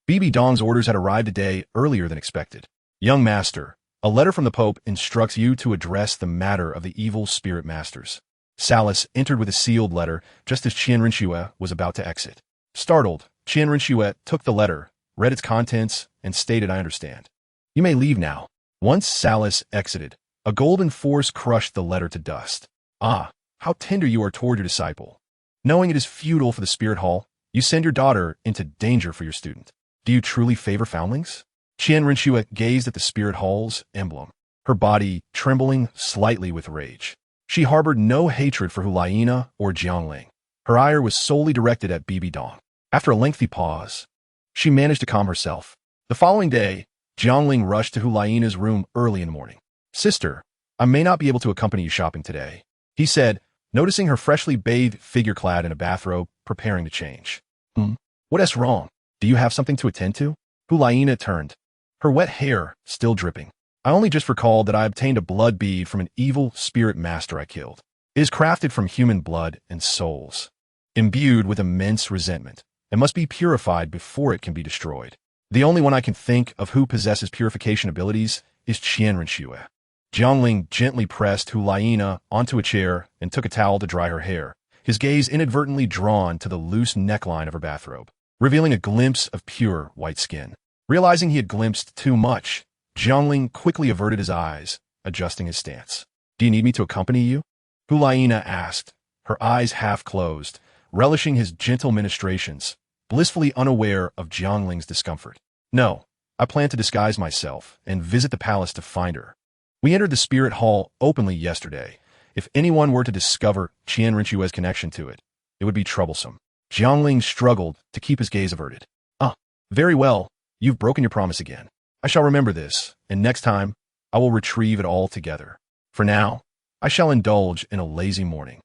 Bibi Dong's orders had arrived a day earlier than expected. Young master, a letter from the Pope instructs you to address the matter of the evil spirit masters. Salas entered with a sealed letter just as Qianrenxue was about to exit. Startled, Qianrenxue took the letter, read its contents, and stated, "I understand. You may leave now." Once Salas exited, a golden force crushed the letter to dust. "Ah, how tender you are toward your disciple. Knowing it is futile for the spirit hall, you send your daughter into danger for your student. Do you truly favor foundlings?" Qianrenxue gazed at the spirit hall's emblem, her body trembling slightly with rage. She harbored no hatred for Hulaina or Jiangling. Her ire was solely directed at Bibi Dong. After a lengthy pause, she managed to calm herself. The following day, Jiangling rushed to Hulaina's room early in the morning. "Sister, I may not be able to accompany you shopping today," he said, noticing her freshly bathed figure clad in a bathrobe, preparing to change. What is wrong? Do you have something to attend to?" Hulaina turned, her wet hair still dripping. "I only just recalled that I obtained a blood bead from an evil spirit master I killed. It is crafted from human blood and souls, imbued with immense resentment, and must be purified before it can be destroyed. The only one I can think of who possesses purification abilities is Qianrenxue." Jiangling gently pressed Hulaina onto a chair and took a towel to dry her hair, his gaze inadvertently drawn to the loose neckline of her bathrobe, revealing a glimpse of pure white skin. Realizing he had glimpsed too much, Jiangling quickly averted his eyes, adjusting his stance. "Do you need me to accompany you?" Hulaina asked, her eyes half closed, relishing his gentle ministrations, blissfully unaware of Jiangling's discomfort. "No, I plan to disguise myself and visit the palace to find her. We entered the spirit hall openly yesterday. If anyone were to discover Qianrenxue's connection to it, it would be troublesome." Jiangling struggled to keep his gaze averted. "Ah, very well. You've broken your promise again. I shall remember this, and next time, I will retrieve it all together. For now, I shall indulge in a lazy morning."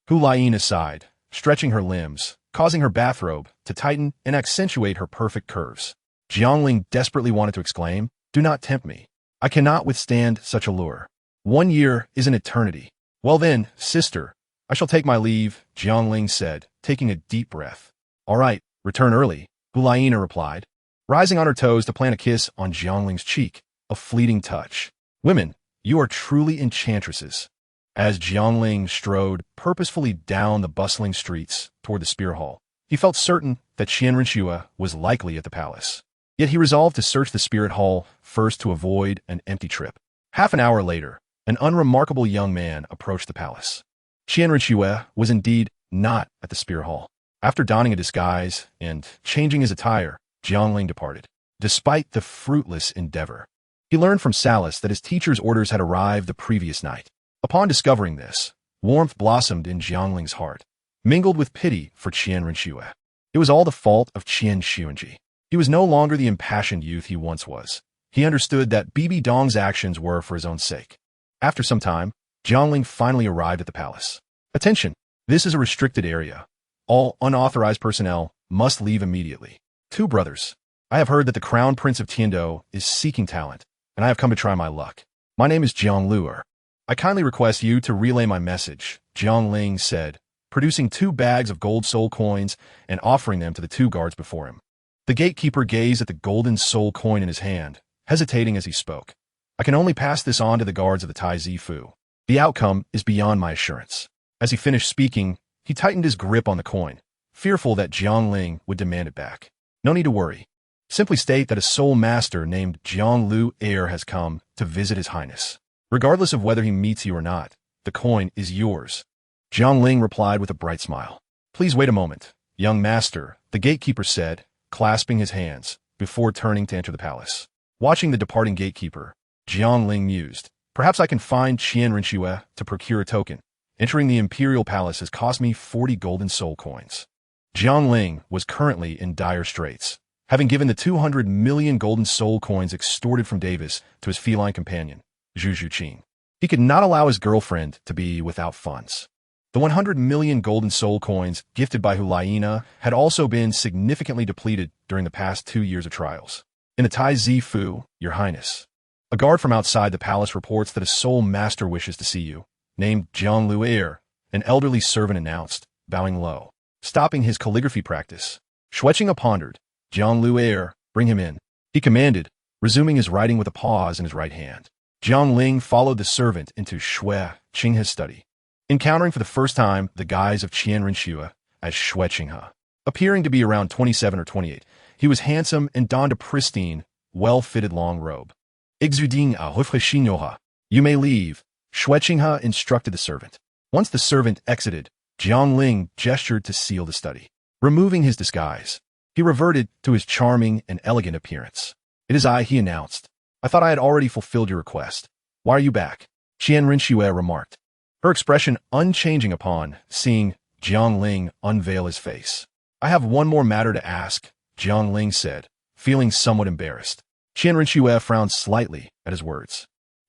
Hulaina sighed, stretching her limbs, causing her bathrobe to tighten and accentuate her perfect curves. Jiangling desperately wanted to exclaim, "Do not tempt me. I cannot withstand such a lure. 1 year is an eternity." "Well then, sister, I shall take my leave," Jiangling said, taking a deep breath. "All right, return early," Hulaina replied, rising on her toes to plant a kiss on Jiangling's cheek, a fleeting touch. "Women, you are truly enchantresses." As Jiangling strode purposefully down the bustling streets toward the spear hall, he felt certain that Qianrenxue was likely at the palace. Yet he resolved to search the spirit hall first to avoid an empty trip. Half an hour later, an unremarkable young man approached the palace. Qianrenxue was indeed not at the spear hall. After donning a disguise and changing his attire, Jiangling departed. Despite the fruitless endeavor, he learned from Salas that his teacher's orders had arrived the previous night. Upon discovering this, warmth blossomed in Jiangling's heart, mingled with pity for Qianrenxue. It was all the fault of Qian Xuanji. He was no longer the impassioned youth he once was. He understood that Bibi Dong's actions were for his own sake. After some time, Jiangling finally arrived at the palace. "Attention! This is a restricted area. All unauthorized personnel must leave immediately. 2 brothers. I have heard that the Crown Prince of Tiando is seeking talent, and I have come to try my luck. My name is Jiang Luer. I kindly request you to relay my message," Jiangling said, producing 2 bags of gold soul coins and offering them to the 2 guards before him. The gatekeeper gazed at the golden soul coin in his hand, hesitating as he spoke. "I can only pass this on to the guards of the Tai Zifu. The outcome is beyond my assurance." As he finished speaking, he tightened his grip on the coin, fearful that Jiangling would demand it back. "No need to worry. Simply state that a soul master named Jiang Lu Heir has come to visit His Highness. Regardless of whether he meets you or not, The coin is yours. Jiang Ling replied with a bright smile. Please wait a moment, young master, the gatekeeper said, clasping his hands, before turning to enter the palace. Watching the departing gatekeeper, Jiang Ling mused, perhaps I can find Reincarnation to procure a token. Entering the imperial palace has cost me 40 golden soul coins. Jiang Ling was currently in dire straits, having given the 200 million golden soul coins extorted from Davis to his feline companion, Zhu Zhuqin. He could not allow his girlfriend to be without funds. The 100 million golden soul coins gifted by Hulaina had also been significantly depleted during the past 2 years of trials. In the Tai Zifu, Your Highness. A guard from outside the palace reports that a soul master wishes to see you, named Jiang Luer, an elderly servant announced, bowing low. Stopping his calligraphy practice, Shueqing pondered, Jiang Luer, bring him in. He commanded, resuming his writing with a pause in his right hand. Jiang Ling followed the servant into Shueqing's study, encountering for the first time the guise of Reincarnation as Shueqing. Appearing to be around 27 or 28, he was handsome and donned a pristine, well-fitted long robe. Exuding a refreshinoha. You may leave, Shueqing instructed the servant. Once the servant exited, Jiang Ling gestured to seal the study. Removing his disguise, he reverted to his charming and elegant appearance. It is I, he announced. I thought I had already fulfilled your request. Why are you back? Reincarnation remarked, her expression unchanging upon seeing Jiang Ling unveil his face. I have one more matter to ask, Jiang Ling said, feeling somewhat embarrassed. Reincarnation frowned slightly at his words.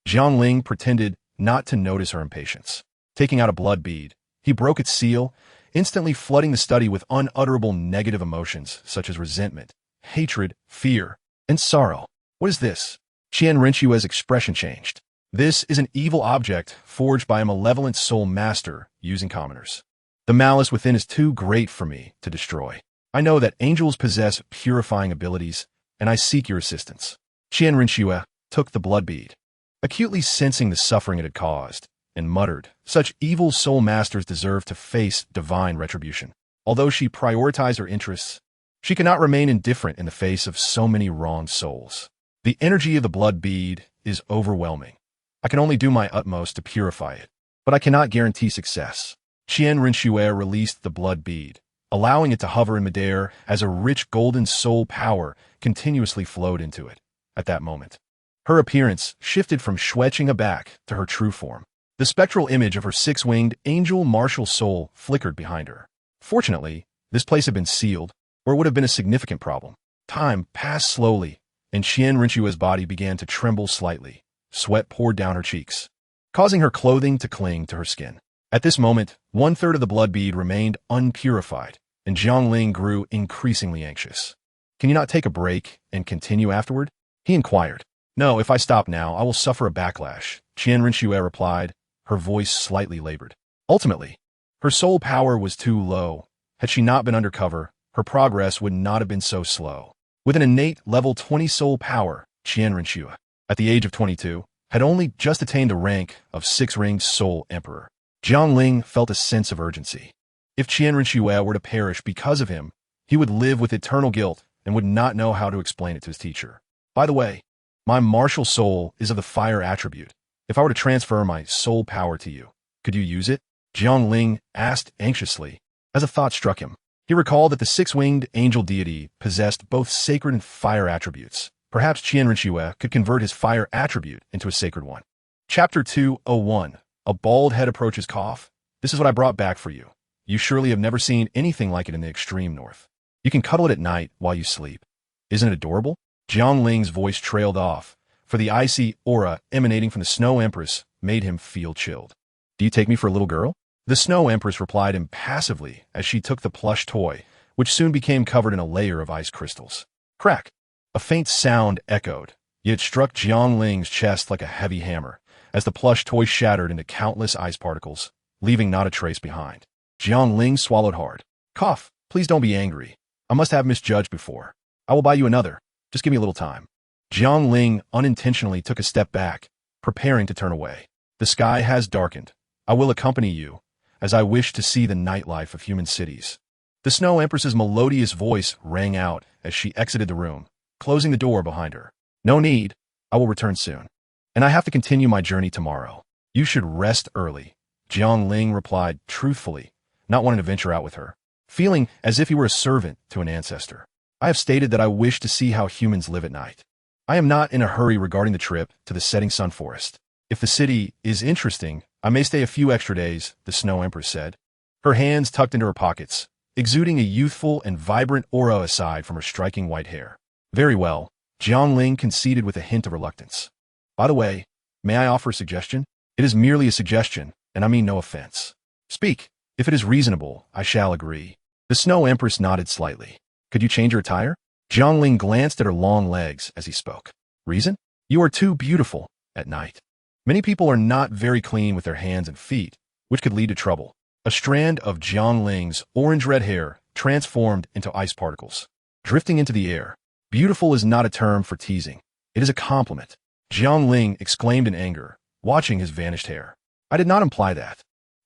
Jiang Ling pretended not to notice her impatience. Taking out a blood bead, he broke its seal, instantly flooding the study with unutterable negative emotions such as resentment, hatred, fear, and sorrow. What is this? Reincarnation's expression changed. This is an evil object forged by a malevolent soul master using commoners. The malice within is too great for me to destroy. I know that angels possess purifying abilities, and I seek your assistance. Reincarnation took the blood bead, acutely sensing the suffering it had caused, and muttered, such evil soul masters deserve to face divine retribution. Although she prioritized her interests, she could not remain indifferent in the face of so many wronged souls. The energy of the blood bead is overwhelming. I can only do my utmost to purify it, but I cannot guarantee success. Reincarnation released the blood bead, allowing it to hover in midair as a rich golden soul power continuously flowed into it. At that moment, her appearance shifted from Shueqing back to her true form. The spectral image of her six-winged angel martial soul flickered behind her. Fortunately, this place had been sealed, or it would have been a significant problem. Time passed slowly, and Reincarnation's body began to tremble slightly. Sweat poured down her cheeks, causing her clothing to cling to her skin. At this moment, 1/3 of the blood bead remained unpurified, and Jiang Ling grew increasingly anxious. Can you not take a break and continue afterward? He inquired. No, if I stop now, I will suffer a backlash, Reincarnation replied, her voice slightly labored. Ultimately, her soul power was too low. Had she not been undercover, her progress would not have been so slow. With an innate level 20 soul power, Reincarnation, at the age of 22, had only just attained the rank of six-ringed soul emperor. Jiang Ling felt a sense of urgency. If Reincarnation were to perish because of him, he would live with eternal guilt and would not know how to explain it to his teacher. By the way, my martial soul is of the fire attribute. If I were to transfer my soul power to you, could you use it? Jiang Ling asked anxiously, as a thought struck him. He recalled that the six-winged angel deity possessed both sacred and fire attributes. Perhaps Reincarnation could convert his fire attribute into a sacred one. Chapter 201. A bald head approaches cough. This is what I brought back for you. You surely have never seen anything like it in the extreme north. You can cuddle it at night while you sleep. Isn't it adorable? Jiang Ling's voice trailed off, for the icy aura emanating from the Snow Empress made him feel chilled. Do you take me for a little girl? The Snow Empress replied impassively as she took the plush toy, which soon became covered in a layer of ice crystals. Crack! A faint sound echoed, yet struck Jiang Ling's chest like a heavy hammer, as the plush toy shattered into countless ice particles, leaving not a trace behind. Jiang Ling swallowed hard. Cough, please don't be angry. I must have misjudged before. I will buy you another. Just give me a little time. Jiang Ling unintentionally took a step back, preparing to turn away. The sky has darkened. I will accompany you, as I wish to see the nightlife of human cities. The Snow Empress's melodious voice rang out as she exited the room, closing the door behind her. No need. I will return soon. And I have to continue my journey tomorrow. You should rest early. Jiang Ling replied truthfully, not wanting to venture out with her, feeling as if he were a servant to an ancestor. I have stated that I wish to see how humans live at night. I am not in a hurry regarding the trip to the setting sun forest. If the city is interesting, I may stay a few extra days, the Snow Empress said, her hands tucked into her pockets, exuding a youthful and vibrant aura aside from her striking white hair. Very well, Jiang Ling conceded with a hint of reluctance. By the way, may I offer a suggestion? It is merely a suggestion, and I mean no offense. Speak. If it is reasonable, I shall agree. The Snow Empress nodded slightly. Could you change your attire? Jiang Ling glanced at her long legs as he spoke. Reason? You are too beautiful at night. Many people are not very clean with their hands and feet, which could lead to trouble. A strand of Jiang Ling's orange-red hair transformed into ice particles, drifting into the air. Beautiful is not a term for teasing. It is a compliment. Jiang Ling exclaimed in anger, watching his vanished hair. I did not imply that.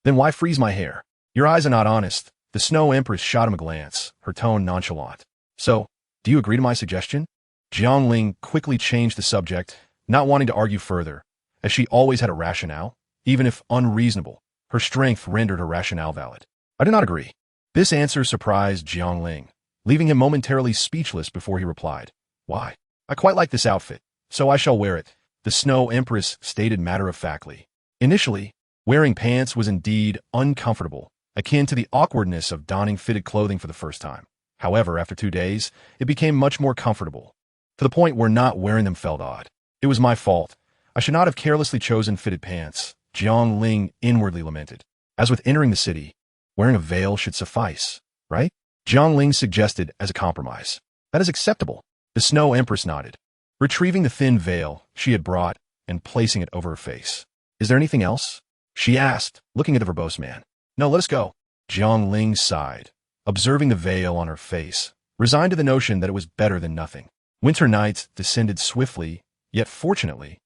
Then why freeze my hair? Your eyes are not honest. The Snow Empress shot him a glance, her tone nonchalant. So, do you agree to my suggestion? Jiang Ling quickly changed the subject, not wanting to argue further, as she always had a rationale, even if unreasonable. Her strength rendered her rationale valid. I do not agree. This answer surprised Jiang Ling, leaving him momentarily speechless before he replied. Why? I quite like this outfit, so I shall wear it, the Snow Empress stated matter-of-factly. Initially, wearing pants was indeed uncomfortable, akin to the awkwardness of donning fitted clothing for the first time. However, after 2 days, it became much more comfortable, to the point where not wearing them felt odd. It was my fault. I should not have carelessly chosen fitted pants, Jiang Ling inwardly lamented. As with entering the city, wearing a veil should suffice, right? Jiang Ling suggested as a compromise. That is acceptable. The Snow Empress nodded, retrieving the thin veil she had brought and placing it over her face. Is there anything else? She asked, looking at the verbose man. No, let us go. Jiang Ling sighed, observing the veil on her face, resigned to the notion that it was better than nothing. Winter nights descended swiftly, yet fortunately,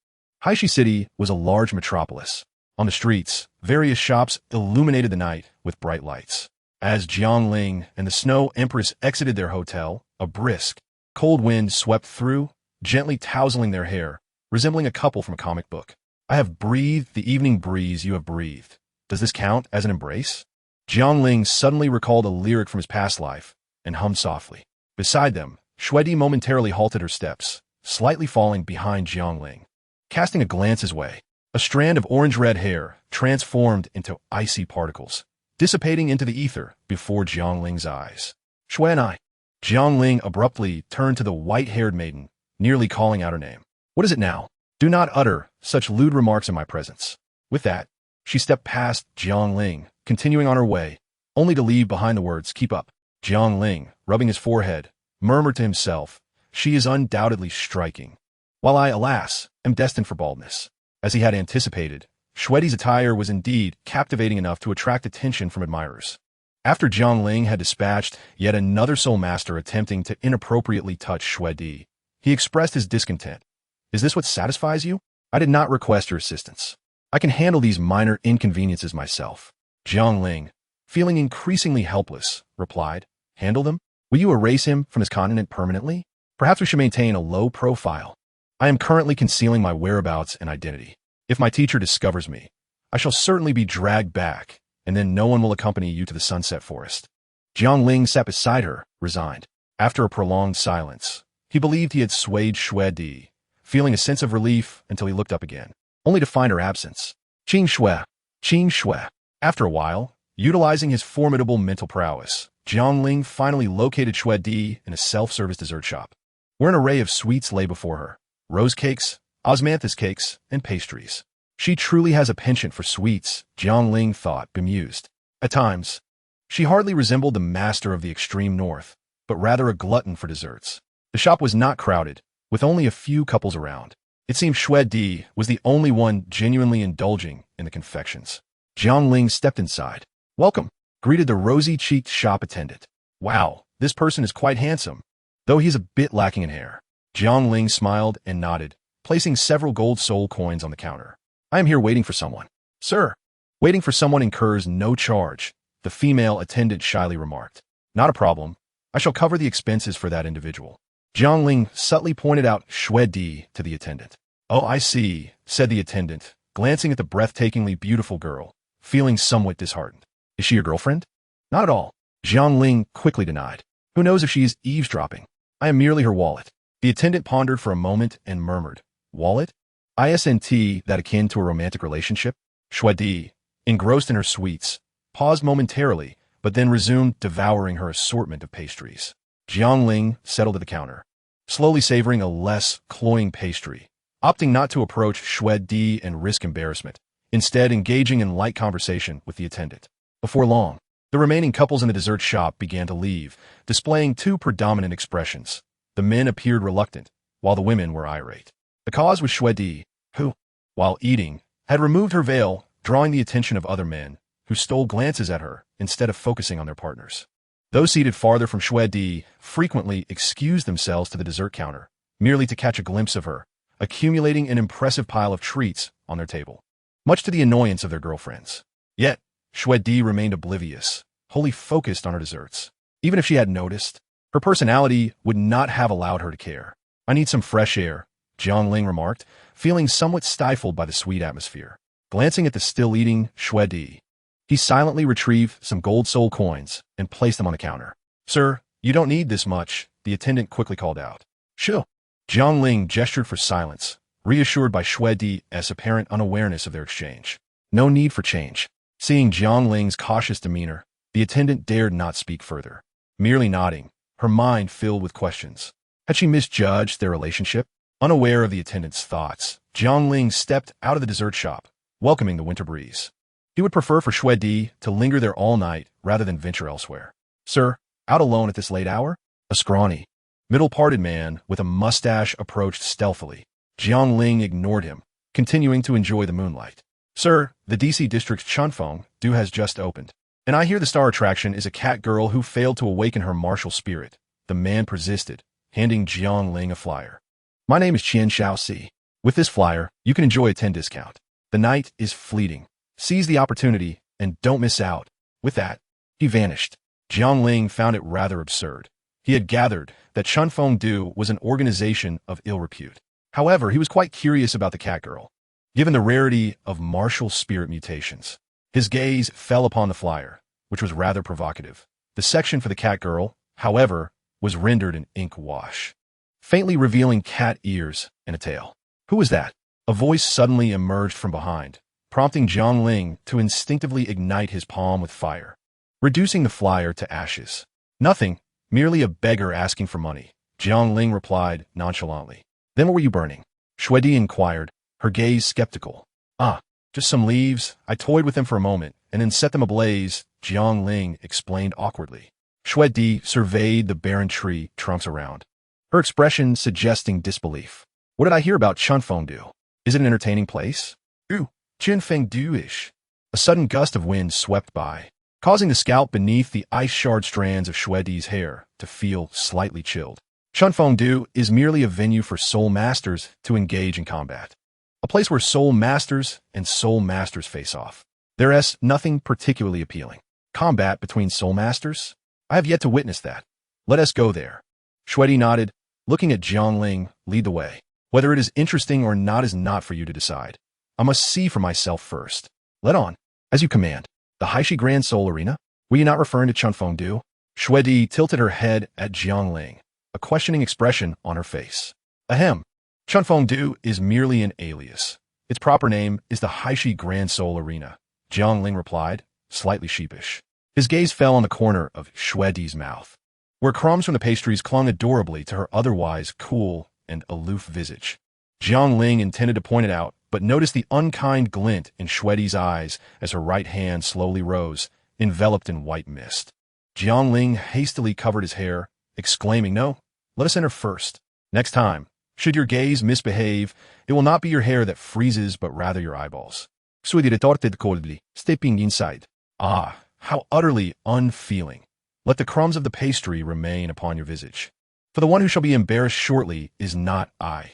Haishi City was a large metropolis. On the streets, various shops illuminated the night with bright lights. As Jiang Ling and the Snow Empress exited their hotel, a brisk, cold wind swept through, gently tousling their hair, resembling a couple from a comic book. I have breathed the evening breeze you have breathed. Does this count as an embrace? Jiang Ling suddenly recalled a lyric from his past life and hummed softly. Beside them, Shuedi momentarily halted her steps, slightly falling behind Jiang Ling. Casting a glance his way, a strand of orange-red hair transformed into icy particles, dissipating into the ether before Jiang Ling's eyes. Shui and I. Jiang Ling abruptly turned to the white-haired maiden, nearly calling out her name. What is it now? Do not utter such lewd remarks in my presence. With that, she stepped past Jiang Ling, continuing on her way, only to leave behind the words, keep up. Jiang Ling, rubbing his forehead, murmured to himself, she is undoubtedly striking. While I, alas, am destined for baldness. As he had anticipated, Shuedi's attire was indeed captivating enough to attract attention from admirers. After Jiang Ling had dispatched yet another soul master attempting to inappropriately touch Shuedi, he expressed his discontent. Is this what satisfies you? I did not request your assistance. I can handle these minor inconveniences myself. Jiang Ling, feeling increasingly helpless, replied, handle them? Will you erase him from his continent permanently? Perhaps we should maintain a low profile. I am currently concealing my whereabouts and identity. If my teacher discovers me, I shall certainly be dragged back, and then no one will accompany you to the sunset forest. Jiang Ling sat beside her, resigned. After a prolonged silence, he believed he had swayed Shuedi, feeling a sense of relief until he looked up again, only to find her absence. Qing Shui. After a while, utilizing his formidable mental prowess, Jiang Ling finally located Shuedi in a self-service dessert shop, where an array of sweets lay before her. Rose cakes, osmanthus cakes, and pastries. She truly has a penchant for sweets, Jiang Ling thought, bemused. At times, she hardly resembled the master of the extreme north, but rather a glutton for desserts. The shop was not crowded, with only a few couples around. It seemed Shuedi was the only one genuinely indulging in the confections. Jiang Ling stepped inside. Welcome, greeted the rosy-cheeked shop attendant. Wow, this person is quite handsome, though he's a bit lacking in hair. Jiang Ling smiled and nodded, placing several gold soul coins on the counter. I am here waiting for someone. Sir, waiting for someone incurs no charge, the female attendant shyly remarked. Not a problem. I shall cover the expenses for that individual. Jiang Ling subtly pointed out Shuedi to the attendant. Oh, I see, said the attendant, glancing at the breathtakingly beautiful girl, feeling somewhat disheartened. Is she your girlfriend? Not at all. Jiang Ling quickly denied. Who knows if she is eavesdropping? I am merely her wallet. The attendant pondered for a moment and murmured, Wallet? Isn't that akin to a romantic relationship? Shuedi, engrossed in her sweets, paused momentarily, but then resumed devouring her assortment of pastries. Jiang Ling settled at the counter, slowly savoring a less cloying pastry, opting not to approach Shuedi and risk embarrassment, instead engaging in light conversation with the attendant. Before long, the remaining couples in the dessert shop began to leave, displaying two predominant expressions. The men appeared reluctant, while the women were irate. The cause was Shuedi, who, while eating, had removed her veil, drawing the attention of other men, who stole glances at her instead of focusing on their partners. Those seated farther from Shuedi frequently excused themselves to the dessert counter, merely to catch a glimpse of her, accumulating an impressive pile of treats on their table, much to the annoyance of their girlfriends. Yet, Shuedi remained oblivious, wholly focused on her desserts. Even if she had noticed, her personality would not have allowed her to care. I need some fresh air, Jiang Ling remarked, feeling somewhat stifled by the sweet atmosphere. Glancing at the still-eating Shuedi, he silently retrieved some gold soul coins and placed them on the counter. Sir, you don't need this much, the attendant quickly called out. Shoo! Jiang Ling gestured for silence, reassured by Shuedi's apparent unawareness of their exchange. No need for change. Seeing Jiang Ling's cautious demeanor, the attendant dared not speak further, merely nodding, her mind filled with questions. Had she misjudged their relationship? Unaware of the attendant's thoughts, Jiang Ling stepped out of the dessert shop, welcoming the winter breeze. He would prefer for Shuedi to linger there all night rather than venture elsewhere. Sir, out alone at this late hour? A scrawny, middle-parted man with a mustache approached stealthily. Jiang Ling ignored him, continuing to enjoy the moonlight. Sir, the DC District's Chunfeng Do has just opened, and I hear the star attraction is a cat girl who failed to awaken her martial spirit. The man persisted, handing Jiang Ling a flyer. My name is Qian Shaoxi. With this flyer, you can enjoy a 10 discount. The night is fleeting. Seize the opportunity and don't miss out. With that, he vanished. Jiang Ling found it rather absurd. He had gathered that Chunfeng Do was an organization of ill repute. However, he was quite curious about the cat girl. Given the rarity of martial spirit mutations, his gaze fell upon the flyer, which was rather provocative. The section for the cat girl, however, was rendered in ink wash, faintly revealing cat ears and a tail. Who was that? A voice suddenly emerged from behind, prompting Jiang Ling to instinctively ignite his palm with fire, reducing the flyer to ashes. Nothing, merely a beggar asking for money, Jiang Ling replied nonchalantly. Then what were you burning? Shuedi inquired, her gaze skeptical. Just some leaves. I toyed with them for a moment, and then set them ablaze, Jiang Ling explained awkwardly. Shuedi surveyed the barren tree trunks around, her expression suggesting disbelief. What did I hear about Chunfeng Do? Is it an entertaining place? Chunfeng Do-ish. A sudden gust of wind swept by, causing the scalp beneath the ice-shard strands of Shuedi's hair to feel slightly chilled. Chunfeng Do is merely a venue for soul masters to engage in combat. A place where soul masters and soul masters face off. There is nothing particularly appealing. Combat between soul masters? I have yet to witness that. Let us go there. Shuedi nodded, looking at Jiang Ling lead the way. Whether it is interesting or not is not for you to decide. I must see for myself first. Let on. As you command. The Haishi Grand Soul Arena? Were you not referring to Chunfeng Do? Shuedi tilted her head at Jiang Ling, a questioning expression on her face. Ahem. Chunfeng Do is merely an alias. Its proper name is the Haishi Grand Soul Arena, Jiang Ling replied, slightly sheepish. His gaze fell on the corner of Shuedi's mouth, where crumbs from the pastries clung adorably to her otherwise cool and aloof visage. Jiang Ling intended to point it out, but noticed the unkind glint in Shuedi's eyes as her right hand slowly rose, enveloped in white mist. Jiang Ling hastily covered his hair, exclaiming, No, let us enter first. Next time, should your gaze misbehave, it will not be your hair that freezes, but rather your eyeballs. Sweetie retorted coldly, stepping inside. How utterly unfeeling. Let the crumbs of the pastry remain upon your visage. For the one who shall be embarrassed shortly is not I.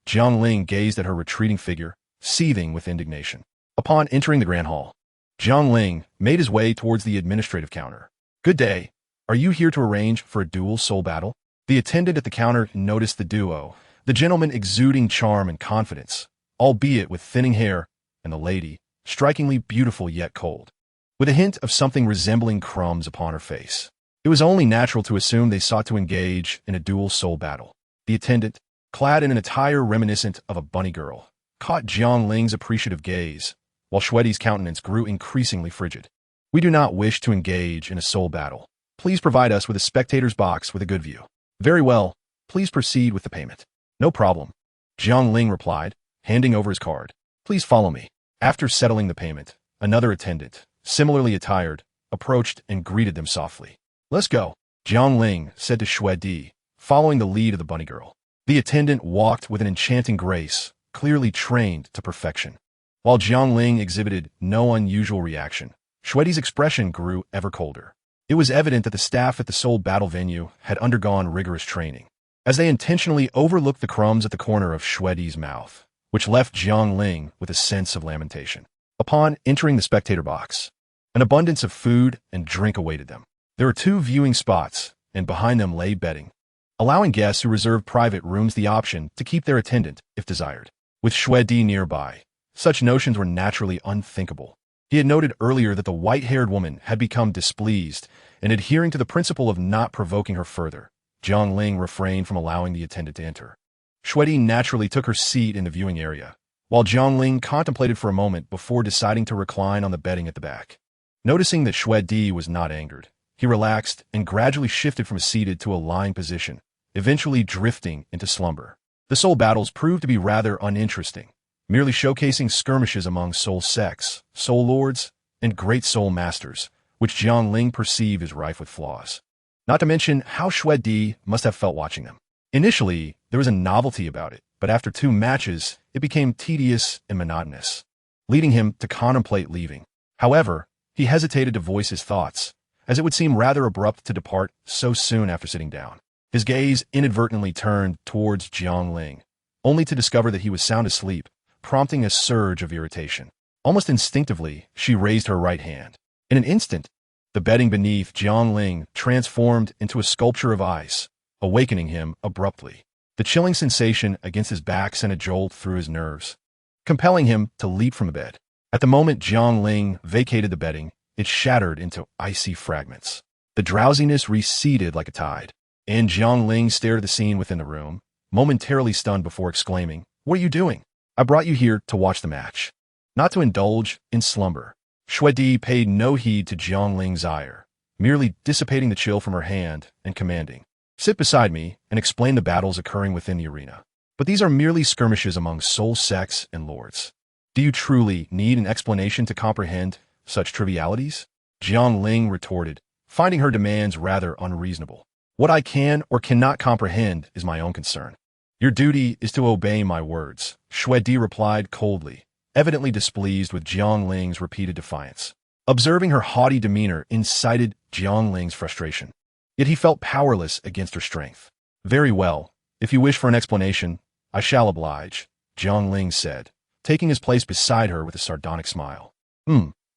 Jiang Ling gazed at her retreating figure, seething with indignation. Upon entering the grand hall, Jiang Ling made his way towards the administrative counter. Good day. Are you here to arrange for a dual soul battle? The attendant at the counter noticed the duo, the gentleman exuding charm and confidence, albeit with thinning hair, and the lady, strikingly beautiful yet cold, with a hint of something resembling crumbs upon her face. It was only natural to assume they sought to engage in a dual soul battle. The attendant, clad in an attire reminiscent of a bunny girl, caught Jiang Ling's appreciative gaze, while Shuedi's countenance grew increasingly frigid. We do not wish to engage in a soul battle. Please provide us with a spectator's box with a good view. Very well. Please proceed with the payment. No problem. Jiang Ling replied, handing over his card. Please follow me. After settling the payment, another attendant, similarly attired, approached and greeted them softly. Let's go, Jiang Ling said to Shuedi, following the lead of the bunny girl. The attendant walked with an enchanting grace, clearly trained to perfection. While Jiang Ling exhibited no unusual reaction, Shuedi's expression grew ever colder. It was evident that the staff at the Soul Battle venue had undergone rigorous training, as they intentionally overlooked the crumbs at the corner of Shuedi's mouth, which left Jiang Ling with a sense of lamentation. Upon entering the spectator box, an abundance of food and drink awaited them. There were 2 viewing spots, and behind them lay bedding, allowing guests who reserved private rooms the option to keep their attendant if desired. With Shuedi nearby, such notions were naturally unthinkable. He had noted earlier that the white-haired woman had become displeased, and adhering to the principle of not provoking her further, Jiang Ling refrained from allowing the attendant to enter. Shuedi naturally took her seat in the viewing area, while Jiang Ling contemplated for a moment before deciding to recline on the bedding at the back. Noticing that Shuedi was not angered, he relaxed and gradually shifted from a seated to a lying position, eventually drifting into slumber. The soul battles proved to be rather uninteresting, merely showcasing skirmishes among soul sects, soul lords, and great soul masters, which Jiang Ling perceived as rife with flaws. Not to mention how Shuedi must have felt watching them. Initially, there was a novelty about it, but after 2 matches, it became tedious and monotonous, leading him to contemplate leaving. However, he hesitated to voice his thoughts, as it would seem rather abrupt to depart so soon after sitting down. His gaze inadvertently turned towards Jiang Ling, only to discover that he was sound asleep, prompting a surge of irritation. Almost instinctively, she raised her right hand. In an instant, the bedding beneath Jiang Ling transformed into a sculpture of ice, awakening him abruptly. The chilling sensation against his back sent a jolt through his nerves, compelling him to leap from the bed. At the moment Jiang Ling vacated the bedding, it shattered into icy fragments. The drowsiness receded like a tide, and Jiang Ling stared at the scene within the room, momentarily stunned before exclaiming, "What are you doing? I brought you here to watch the match, not to indulge in slumber." Shuedi paid no heed to Jiang Ling's ire, merely dissipating the chill from her hand and commanding, "Sit beside me and explain the battles occurring within the arena. But these are merely skirmishes among soul sects and lords. Do you truly need an explanation to comprehend such trivialities?" Jiang Ling retorted, finding her demands rather unreasonable. "What I can or cannot comprehend is my own concern. Your duty is to obey my words," Shuedi replied coldly, evidently displeased with Jiang Ling's repeated defiance. Observing her haughty demeanor incited Jiang Ling's frustration, yet he felt powerless against her strength. "Very well, if you wish for an explanation, I shall oblige," Jiang Ling said, taking his place beside her with a sardonic smile.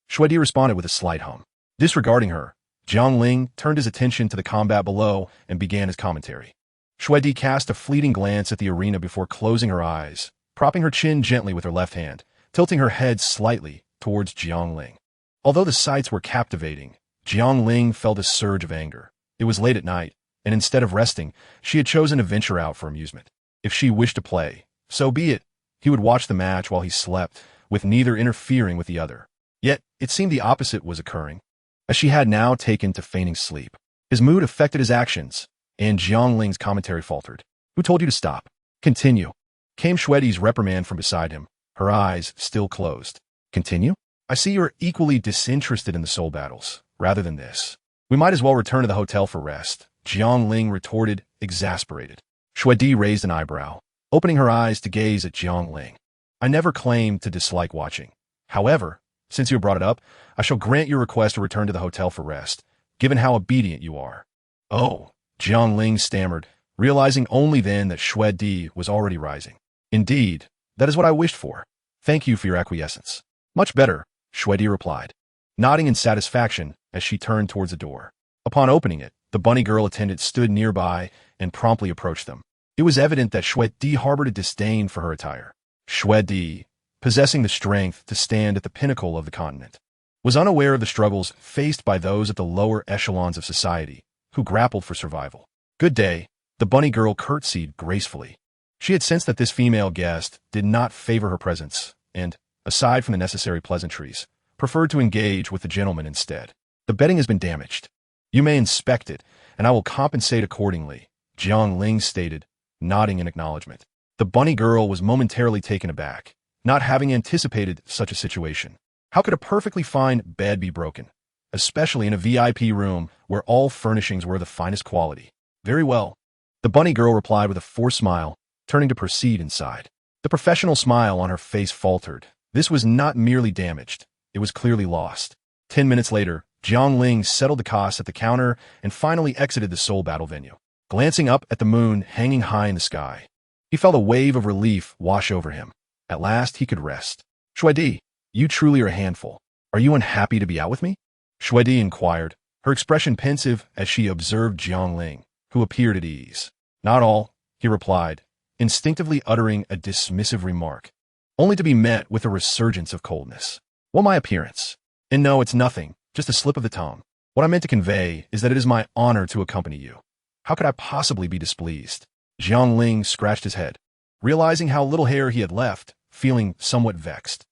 Shuedi responded with a slight hum. Disregarding her, Jiang Ling turned his attention to the combat below and began his commentary. Shuedi cast a fleeting glance at the arena before closing her eyes, propping her chin gently with her left hand, tilting her head slightly towards Jiang Ling. Although the sights were captivating, Jiang Ling felt a surge of anger. It was late at night, and instead of resting, she had chosen to venture out for amusement. If she wished to play, so be it. He would watch the match while he slept, with neither interfering with the other. Yet, it seemed the opposite was occurring, as she had now taken to feigning sleep. His mood affected his actions, and Jiang Ling's commentary faltered. "Who told you to stop? Continue," came Shuedi's reprimand from beside him, her eyes still closed. "Continue? I see you're equally disinterested in the soul battles, rather than this. We might as well return to the hotel for rest," Jiang Ling retorted, exasperated. Shuedi raised an eyebrow, opening her eyes to gaze at Jiang Ling. "I never claimed to dislike watching. However, since you brought it up, I shall grant your request to return to the hotel for rest, given how obedient you are." "Oh," Jiang Ling stammered, realizing only then that Shuedi was already rising. "Indeed, that is what I wished for. Thank you for your acquiescence." "Much better," Shuedi replied, nodding in satisfaction as she turned towards the door. Upon opening it, the bunny girl attendant stood nearby and promptly approached them. It was evident that Shuedi harbored a disdain for her attire. "Shuedi, possessing the strength to stand at the pinnacle of the continent, was unaware of the struggles faced by those at the lower echelons of society who grappled for survival. "Good day," the bunny girl curtsied gracefully. She had sensed that this female guest did not favor her presence and, aside from the necessary pleasantries, preferred to engage with the gentleman instead. "The bedding has been damaged. You may inspect it, and I will compensate accordingly," Jiang Ling stated, nodding in acknowledgement. The bunny girl was momentarily taken aback, not having anticipated such a situation. How could a perfectly fine bed be broken, especially in a VIP room where all furnishings were the finest quality? "Very well," the bunny girl replied with a forced smile, turning to proceed inside. The professional smile on her face faltered. This was not merely damaged, it was clearly lost. 10 minutes later, Jiang Ling settled the costs at the counter and finally exited the soul battle venue. Glancing up at the moon hanging high in the sky, he felt a wave of relief wash over him. At last he could rest. "Shuedi, you truly are a handful. Are you unhappy to be out with me?" Shuedi inquired, her expression pensive as she observed Jiang Ling, who appeared at ease. "Not all," he replied, instinctively uttering a dismissive remark, only to be met with a resurgence of coldness. "Well, my appearance. And no, it's nothing, just a slip of the tongue. What I meant to convey is that it is my honor to accompany you. How could I possibly be displeased?" Jiang Ling scratched his head, realizing how little hair he had left, feeling somewhat vexed.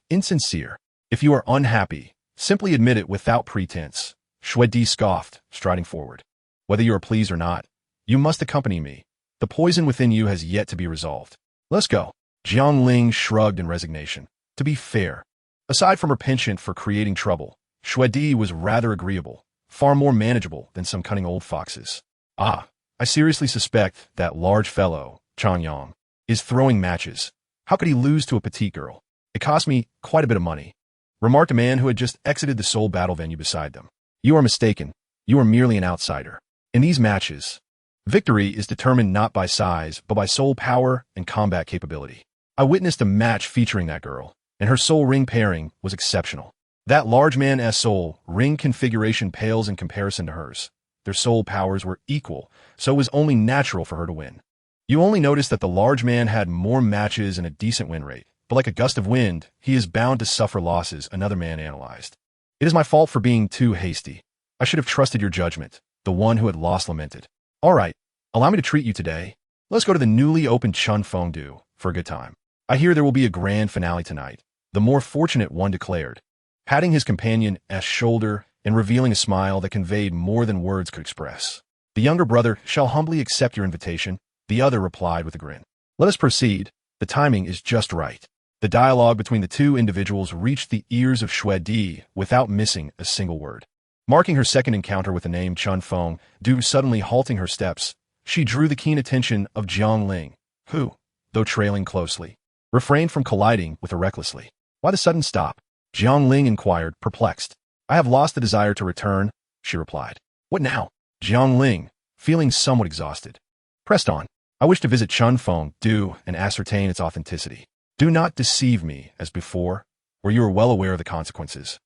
Insincere. If you are unhappy, simply admit it without pretense," Shuedi scoffed, striding forward. "Whether you are pleased or not, you must accompany me. The poison within you has yet to be resolved. Let's go." Jiang Ling shrugged in resignation. To be fair, aside from her penchant for creating trouble, Shuedi was rather agreeable, far more manageable than some cunning old foxes. I seriously suspect that large fellow, Chang Yang, is throwing matches. How could he lose to a petite girl? It cost me quite a bit of money," remarked a man who had just exited the soul battle venue beside them. "You are mistaken. You are merely an outsider. In these matches, victory is determined not by size, but by soul power and combat capability. I witnessed a match featuring that girl, and her soul ring pairing was exceptional. That large man's soul ring configuration pales in comparison to hers. Their soul powers were equal, so it was only natural for her to win. You only noticed that the large man had more matches and a decent win rate, but like a gust of wind, he is bound to suffer losses, another man analyzed. "It is my fault for being too hasty. I should have trusted your judgment," the one who had lost lamented. "All right, allow me to treat you today. Let's go to the newly opened Chun Fongdu for a good time. I hear there will be a grand finale tonight," the more fortunate one declared, patting his companion's shoulder and revealing a smile that conveyed more than words could express. "The younger brother shall humbly accept your invitation," the other replied with a grin. "Let us proceed. The timing is just right." The dialogue between the two individuals reached the ears of Shuedi without missing a single word. Marking her second encounter with the name Chun Fong, Du suddenly halting her steps, she drew the keen attention of Jiang Ling, who, though trailing closely, refrained from colliding with her recklessly. "Why the sudden stop?" Jiang Ling inquired, perplexed. "I have lost the desire to return," she replied. "What now?" Jiang Ling, feeling somewhat exhausted, pressed on. "I wish to visit Chun Fong Du and ascertain its authenticity. Do not deceive me as before, where you are well aware of the consequences."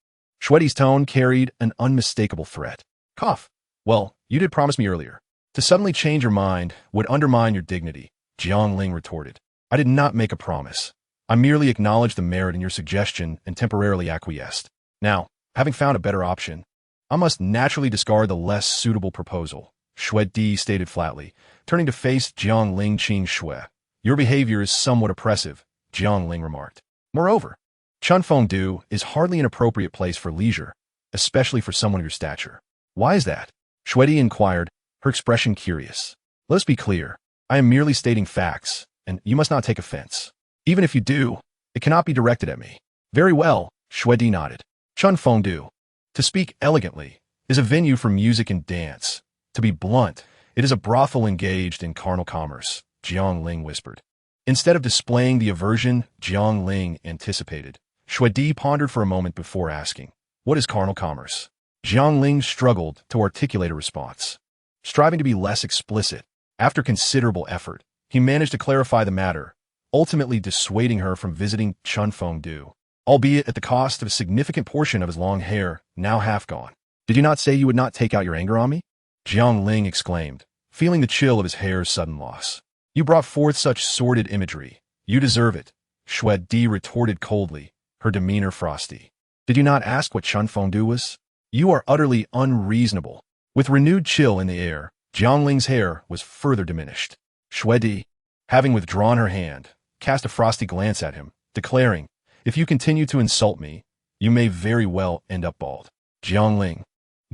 Shuedi's tone carried an unmistakable threat. "Cough. Well, you did promise me earlier. To suddenly change your mind would undermine your dignity," Jiang Ling retorted. "I did not make a promise. I merely acknowledged the merit in your suggestion and temporarily acquiesced. Now, having found a better option, I must naturally discard the less suitable proposal," Shuedi stated flatly, turning to face Jiang Ling. "Qing Shui, your behavior is somewhat oppressive," Jiang Ling remarked. "Moreover, Chun Fongdu is hardly an appropriate place for leisure, especially for someone of your stature." "Why is that?" Shuedi inquired, her expression curious. "Let us be clear. I am merely stating facts, and you must not take offense. Even if you do, it cannot be directed at me." "Very well," Shuedi nodded. "Chun Fongdu, to speak elegantly, is a venue for music and dance. To be blunt, it is a brothel engaged in carnal commerce," Jiang Ling whispered. Instead of displaying the aversion Jiang Ling anticipated, Shuedi pondered for a moment before asking, "What is carnal commerce?" Jiang Ling struggled to articulate a response. Striving to be less explicit, after considerable effort, he managed to clarify the matter, ultimately dissuading her from visiting Chun Fongdu, albeit at the cost of a significant portion of his long hair, now half gone. "Did you not say you would not take out your anger on me?" Jiang Ling exclaimed, feeling the chill of his hair's sudden loss. "You brought forth such sordid imagery. You deserve it. Shwedi retorted coldly, her demeanor frosty. Did you not ask what Chun Fondue was? You are utterly unreasonable. With renewed chill in the air, Jiangling's hair was further diminished. Shwedi, having withdrawn her hand, cast a frosty glance at him, declaring, if you continue to insult me, you may very well end up bald. Jiangling,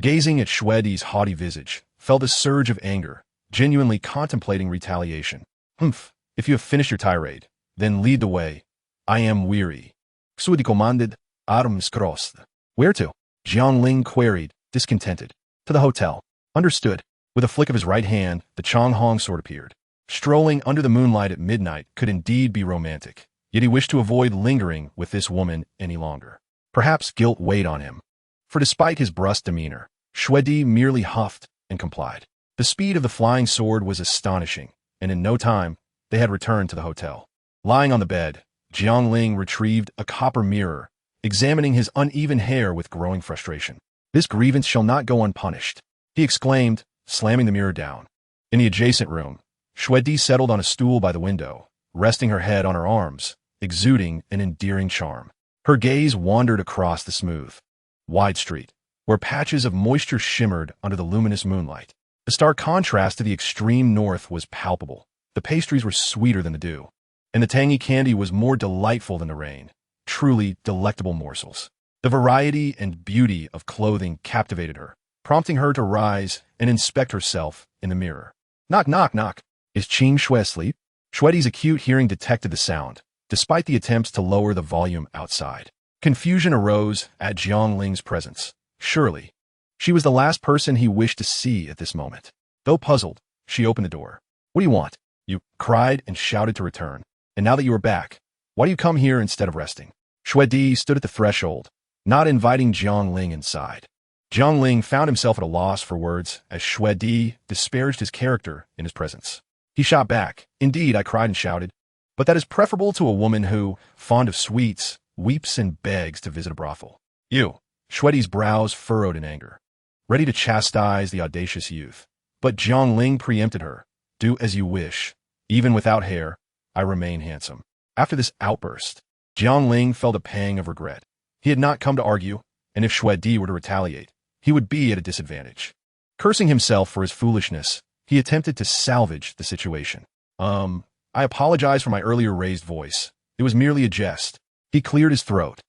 gazing at Shwedi's haughty visage, felt a surge of anger, genuinely contemplating retaliation. Humph, if you have finished your tirade, then lead the way. I am weary. Xudi commanded, arms crossed. Where to? Jiangling queried, discontented. To the hotel. Understood. With a flick of his right hand, the Changhong sword appeared. Strolling under the moonlight at midnight could indeed be romantic, yet he wished to avoid lingering with this woman any longer. Perhaps guilt weighed on him. For despite his brusque demeanor, Shwedi merely huffed and complied. The speed of the flying sword was astonishing, and in no time, they had returned to the hotel. Lying on the bed, Jiangling retrieved a copper mirror, examining his uneven hair with growing frustration. This grievance shall not go unpunished, he exclaimed, slamming the mirror down. In the adjacent room, Shwedi settled on a stool by the window, resting her head on her arms, exuding an endearing charm. Her gaze wandered across the smooth, wide street, where patches of moisture shimmered under the luminous moonlight. The stark contrast to the extreme north was palpable. The pastries were sweeter than the dew, and the tangy candy was more delightful than the rain. Truly delectable morsels. The variety and beauty of clothing captivated her, prompting her to rise and inspect herself in the mirror. Knock, knock, knock. Is Qing Shue asleep? Shwedi's acute hearing detected the sound, despite the attempts to lower the volume outside. Confusion arose at Jiangling's presence. Surely, she was the last person he wished to see at this moment. Though puzzled, she opened the door. What do you want? You cried and shouted to return. And now that you are back, why do you come here instead of resting? Shwedi stood at the threshold, not inviting Jiangling inside. Jiangling found himself at a loss for words as Shwedi disparaged his character in his presence. He shot back. Indeed, I cried and shouted, but that is preferable to a woman who, fond of sweets, weeps and begs to visit a brothel. You. Shwedi's brows furrowed in anger, ready to chastise the audacious youth. But Jiangling preempted her. Do as you wish. Even without hair, I remain handsome. After this outburst, Jiangling felt a pang of regret. He had not come to argue, and if Shwedi were to retaliate, he would be at a disadvantage. Cursing himself for his foolishness, he attempted to salvage the situation. I apologize for my earlier raised voice. It was merely a jest. He cleared his throat,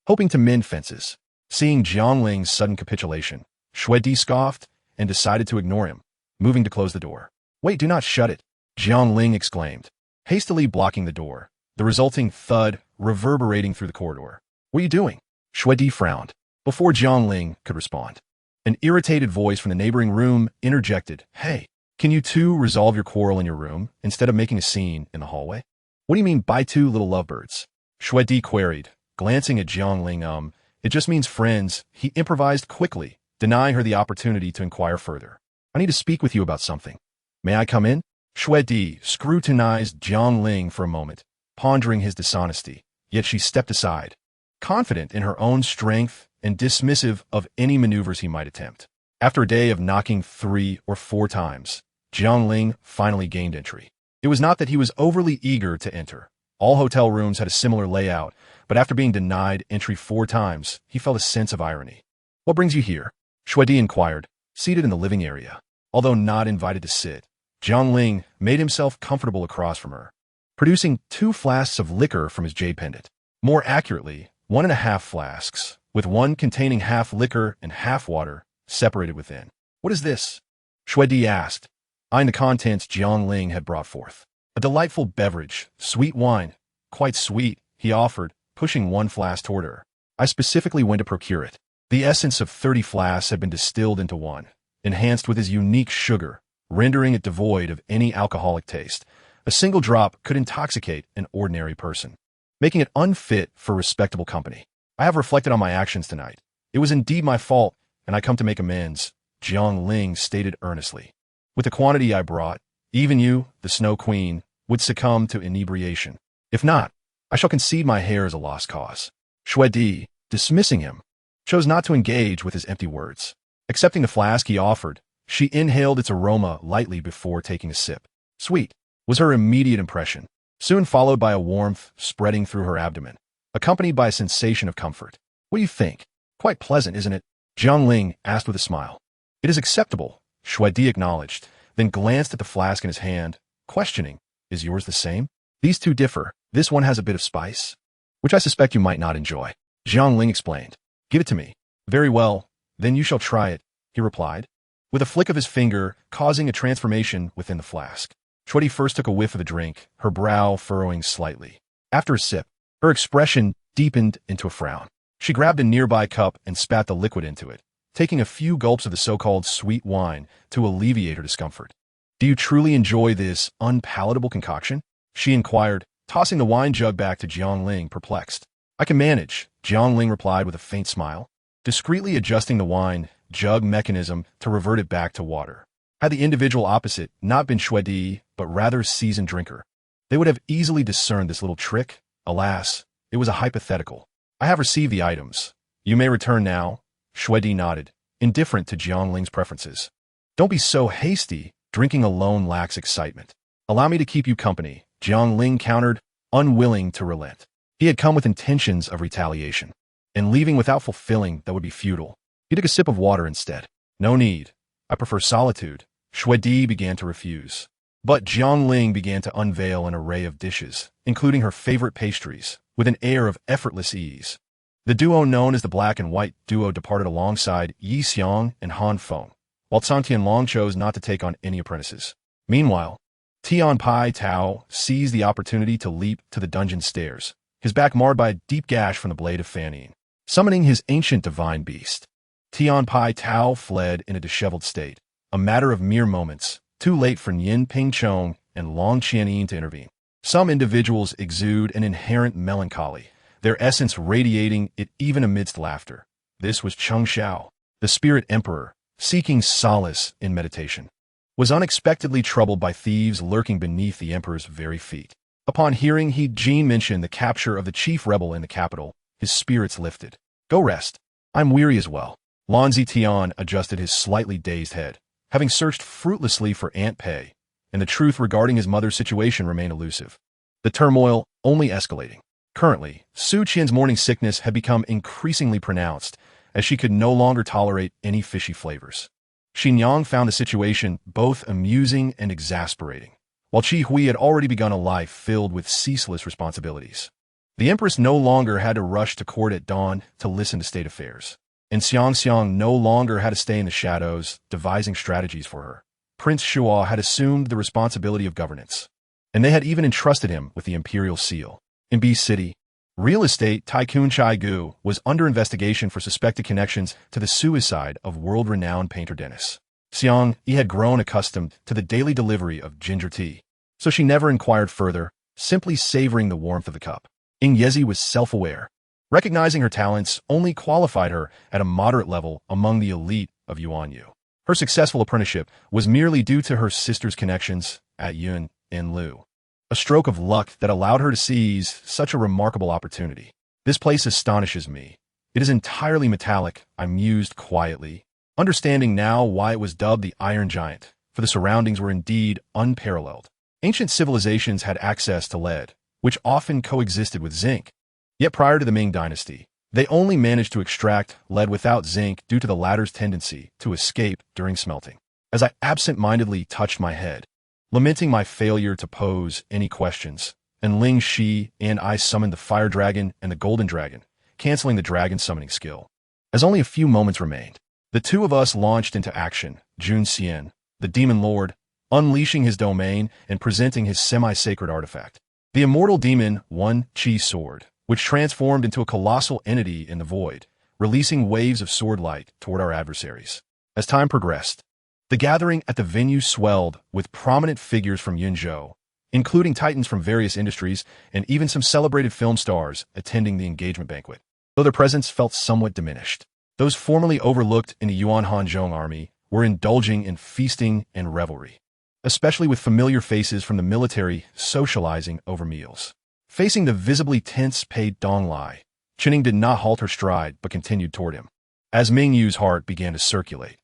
hoping to mend fences. Seeing Jiangling's sudden capitulation, Shwedi scoffed and decided to ignore him, moving to close the door. Wait, do not shut it, Jiangling exclaimed, hastily blocking the door, the resulting thud reverberating through the corridor. What are you doing? Shwedi frowned. Before Jiangling could respond, an irritated voice from the neighboring room interjected, Hey, can you two resolve your quarrel in your room instead of making a scene in the hallway? What do you mean by two little lovebirds? Shwedi queried, glancing at Jiangling. It just means friends. He improvised quickly, denying her the opportunity to inquire further. I need to speak with you about something. May I come in? Shwedi scrutinized Jiangling for a moment, pondering his dishonesty, yet she stepped aside, confident in her own strength and dismissive of any maneuvers he might attempt. After a day of knocking 3 or 4 times, Jiangling finally gained entry. It was not that he was overly eager to enter. All hotel rooms had a similar layout, but after being denied entry 4 times, he felt a sense of irony. What brings you here? Shwedi inquired, seated in the living area. Although not invited to sit, Jiangling made himself comfortable across from her, producing 2 flasks of liquor from his jade pendant. More accurately, 1.5 flasks, with one containing half liquor and half water, separated within. What is this? Shwedi asked, eyeing the contents Jiangling had brought forth. A delightful beverage, sweet wine. Quite sweet, he offered, pushing 1 flask toward her. I specifically went to procure it. The essence of 30 flasks had been distilled into one, enhanced with his unique sugar, rendering it devoid of any alcoholic taste. A single drop could intoxicate an ordinary person, making it unfit for respectable company. I have reflected on my actions tonight. It was indeed my fault, and I come to make amends, Jiangling stated earnestly. With the quantity I brought, even you, the Snow Queen, would succumb to inebriation. If not, I shall concede my hair as a lost cause. Shwedi, dismissing him, chose not to engage with his empty words. Accepting the flask he offered, she inhaled its aroma lightly before taking a sip. Sweet was her immediate impression. soon followed by a warmth spreading through her abdomen, accompanied by a sensation of comfort. What do you think? Quite pleasant, isn't it? Jiang Ling asked with a smile. It is acceptable, Shuidi acknowledged, then glanced at the flask in his hand, questioning, is yours the same? These two differ. This one has a bit of spice, which I suspect you might not enjoy. Jiang Ling explained. Give it to me. Very well, then you shall try it, he replied, with a flick of his finger causing a transformation within the flask. Shuidi first took a whiff of the drink, her brow furrowing slightly. After a sip, her expression deepened into a frown. She grabbed a nearby cup and spat the liquid into it, taking a few gulps of the so-called sweet wine to alleviate her discomfort. Do you truly enjoy this unpalatable concoction? She inquired, tossing the wine jug back to Jiang Ling, perplexed. I can manage, Jiang Ling replied with a faint smile, discreetly adjusting the wine jug mechanism to revert it back to water. Had the individual opposite not been Shuidi, but rather a seasoned drinker, they would have easily discerned this little trick. Alas, it was a hypothetical. I have received the items. You may return now. Shuidi nodded, indifferent to Jiang Ling's preferences. Don't be so hasty. Drinking alone lacks excitement. Allow me to keep you company, Jiang Ling countered, unwilling to relent. He had come with intentions of retaliation, and leaving without fulfilling that would be futile. He took a sip of water instead. No need. I prefer solitude. Shuidi began to refuse. But Jiang Ling began to unveil an array of dishes, including her favorite pastries, with an air of effortless ease. The duo known as the Black and White Duo departed alongside Yi Xiang and Han Feng, while Cao Tianlong chose not to take on any apprentices. Meanwhile, Tian Pai Tao seized the opportunity to leap to the dungeon stairs, his back marred by a deep gash from the blade of Fan Yin. Summoning his ancient divine beast, Tian Pai Tao fled in a disheveled state, a matter of mere moments, too late for Yin Ping Chong and Long Qianyin to intervene. Some individuals exude an inherent melancholy, their essence radiating it even amidst laughter. This was Cheng Xiao, the spirit emperor, seeking solace in meditation, was unexpectedly troubled by thieves lurking beneath the emperor's very feet. Upon hearing He Jin mention the capture of the chief rebel in the capital, his spirits lifted. Go rest. I'm weary as well. Lan Zitian adjusted his slightly dazed head, having searched fruitlessly for Aunt Pei, and the truth regarding his mother's situation remained elusive. The turmoil only escalating. Currently, Su Qian's morning sickness had become increasingly pronounced, as she could no longer tolerate any fishy flavors. Xin Yang found the situation both amusing and exasperating, while Qi Hui had already begun a life filled with ceaseless responsibilities. The Empress no longer had to rush to court at dawn to listen to state affairs, and Xiang no longer had to stay in the shadows, devising strategies for her. Prince Shuo had assumed the responsibility of governance, and they had even entrusted him with the imperial seal. In B City, real estate tycoon Chai Gu was under investigation for suspected connections to the suicide of world-renowned painter Dennis. Xiang Yi had grown accustomed to the daily delivery of ginger tea, so she never inquired further, simply savoring the warmth of the cup. Ying Yezi was self-aware. Recognizing her talents only qualified her at a moderate level among the elite of Yuanyu. Her successful apprenticeship was merely due to her sister's connections at Yun and Lu. A stroke of luck that allowed her to seize such a remarkable opportunity. This place astonishes me. It is entirely metallic, I mused quietly, understanding now why it was dubbed the Iron Giant, for the surroundings were indeed unparalleled. Ancient civilizations had access to lead, which often coexisted with zinc. Yet prior to the Ming Dynasty, they only managed to extract lead without zinc due to the latter's tendency to escape during smelting. As I absent-mindedly touched my head, lamenting my failure to pose any questions, and Ling Shi and I summoned the Fire Dragon and the Golden Dragon, canceling the dragon summoning skill. As only a few moments remained, the two of us launched into action, Jun Xian, the Demon Lord, unleashing his domain and presenting his semi-sacred artifact. The immortal demon One Qi Sword, which transformed into a colossal entity in the void, releasing waves of sword light toward our adversaries. As time progressed, the gathering at the venue swelled with prominent figures from Yunzhou, including titans from various industries and even some celebrated film stars attending the engagement banquet. Though their presence felt somewhat diminished, those formerly overlooked in the Yuan Hanzhong army were indulging in feasting and revelry, especially with familiar faces from the military socializing over meals. Facing the visibly tense-paid Dong Lai, Chenning did not halt her stride but continued toward him. As Ming Yu's heart began to circulate,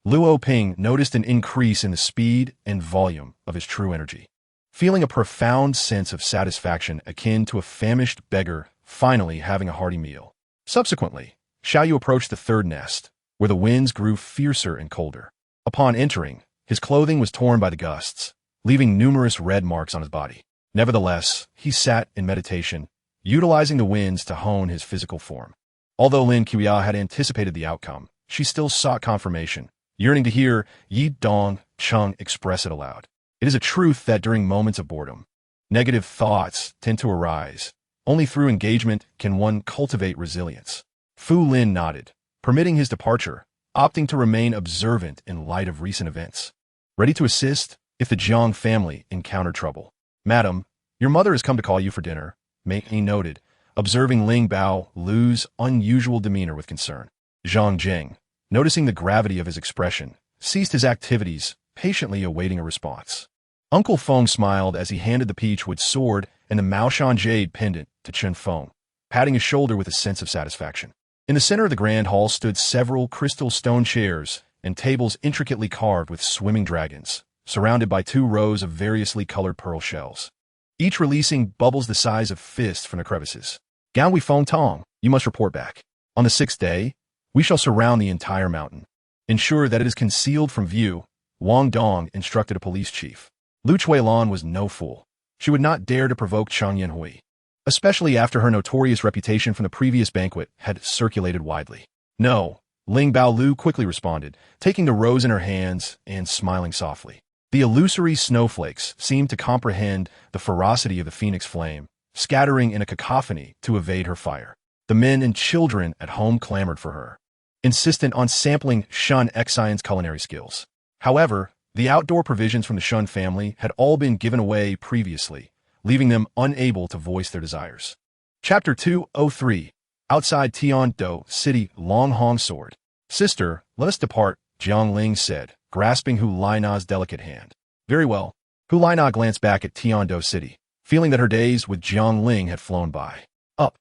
Luo Ping noticed an increase in the speed and volume of his true energy. feeling a profound sense of satisfaction akin to a famished beggar finally having a hearty meal. Subsequently, Xiaoyu approached the third nest, where the winds grew fiercer and colder. Upon entering, his clothing was torn by the gusts, leaving numerous red marks on his body. Nevertheless, he sat in meditation, utilizing the winds to hone his physical form. Although Lin Qiya had anticipated the outcome, she still sought confirmation, yearning to hear Yi Dong Chung express it aloud. It is a truth that during moments of boredom, negative thoughts tend to arise. Only through engagement can one cultivate resilience. Fu Lin nodded, permitting his departure, opting to remain observant in light of recent events. Ready to assist if the Jiang family encounter trouble. Madam, your mother has come to call you for dinner, he noted, observing Ling Bao lose unusual demeanor with concern. Zhang Jing, noticing the gravity of his expression, ceased his activities, patiently awaiting a response. Uncle Feng smiled as he handed the peachwood sword and the Maoshan jade pendant to Chen Feng, patting his shoulder with a sense of satisfaction. In the center of the grand hall stood several crystal stone chairs and tables intricately carved with swimming dragons, surrounded by 2 rows of variously colored pearl shells, each releasing bubbles the size of fists from the crevices. Ganwei Feng Tong, you must report back. On the 6th day, we shall surround the entire mountain. Ensure that it is concealed from view, Wang Dong instructed a police chief. Lu Chuilan was no fool. She would not dare to provoke Chang Yanhui, especially after her notorious reputation from the previous banquet had circulated widely. No, Ling Baolu quickly responded, taking the rose in her hands and smiling softly. The illusory snowflakes seemed to comprehend the ferocity of the phoenix flame, scattering in a cacophony to evade her fire. The men and children at home clamored for her, insistent on sampling Shun Xian's culinary skills. However, the outdoor provisions from the Shun family had all been given away previously, leaving them unable to voice their desires. Chapter 203. Outside Tiando City, Long Hong Sword. Sister, let us depart, Jiang Ling said, grasping Hu Laina's delicate hand. Very well. Hu Laina glanced back at Tiando City, feeling that her days with Jiang Ling had flown by. Up.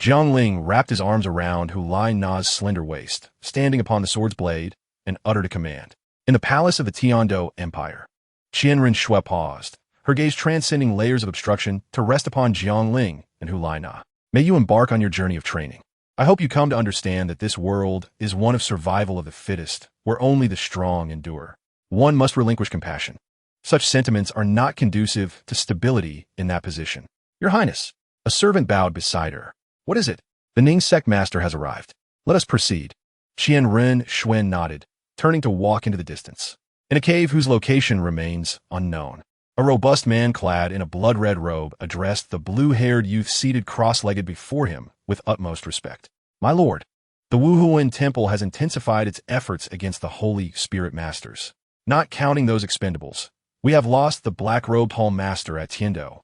Jiang Ling wrapped his arms around Hu Laina's slender waist, standing upon the sword's blade, and uttered a command. In the palace of the Tiando Empire, Qianren Shui paused, her gaze transcending layers of obstruction to rest upon Jiang Ling and Hu Laina. May you embark on your journey of training. I hope you come to understand that this world is one of survival of the fittest, where only the strong endure. One must relinquish compassion. Such sentiments are not conducive to stability in that position. Your Highness, a servant bowed beside her. What is it? The Ning sect master has arrived. Let us proceed. Qianren Shui nodded, turning to walk into the distance. In a cave whose location remains unknown, a robust man clad in a blood-red robe addressed the blue-haired youth seated cross-legged before him with utmost respect. My lord, the Wuhuan Temple has intensified its efforts against the Holy Spirit Masters. Not counting those expendables, we have lost the black-robed Hall Master at Tiando,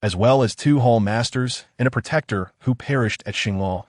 as well as 2 Hall Masters and a Protector who perished at Xingluo,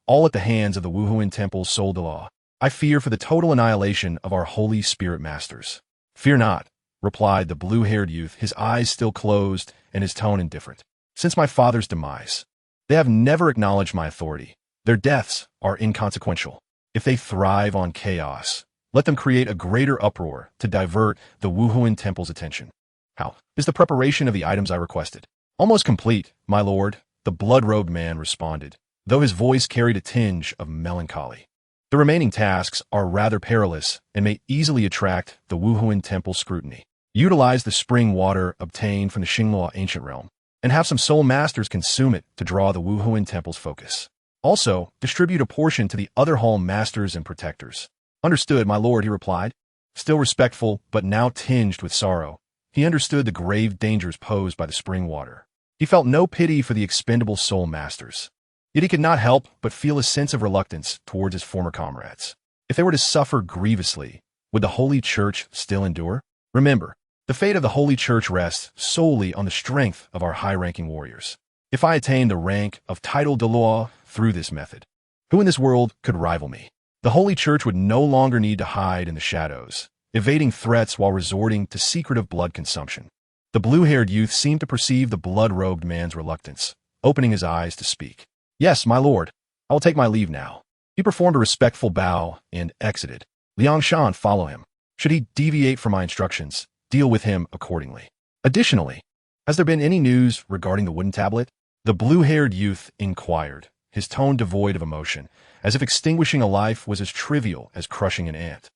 all at the hands of the Wuhuan Temple's Soldelaw. I fear for the total annihilation of our Holy Spirit Masters. Fear not, replied the blue-haired youth, his eyes still closed and his tone indifferent. Since my father's demise, they have never acknowledged my authority. Their deaths are inconsequential. If they thrive on chaos, let them create a greater uproar to divert the Wuhuan Temple's attention. How is the preparation of the items I requested? Almost complete, my lord, the blood-robed man responded, though his voice carried a tinge of melancholy. The remaining tasks are rather perilous and may easily attract the Wuhuan Temple's scrutiny. Utilize the spring water obtained from the Xingluo ancient realm, and have some soul masters consume it to draw the Wuhuan Temple's focus. Also, distribute a portion to the other hall masters and protectors. Understood, my lord, he replied, still respectful but now tinged with sorrow. He understood the grave dangers posed by the spring water. He felt no pity for the expendable soul masters. Yet he could not help but feel a sense of reluctance towards his former comrades. If they were to suffer grievously, would the Holy Church still endure? Remember, the fate of the Holy Church rests solely on the strength of our high-ranking warriors. If I attain the rank of title Douluo through this method, who in this world could rival me? The Holy Church would no longer need to hide in the shadows, evading threats while resorting to secretive blood consumption. The blue-haired youth seemed to perceive the blood-robed man's reluctance, opening his eyes to speak. Yes, my lord, I will take my leave now. He performed a respectful bow and exited. Liang Shan follow him. Should he deviate from my instructions, deal with him accordingly. Additionally, Has there been any news regarding the wooden tablet? The blue-haired youth inquired, his tone devoid of emotion, as if extinguishing a life was as trivial as crushing an ant.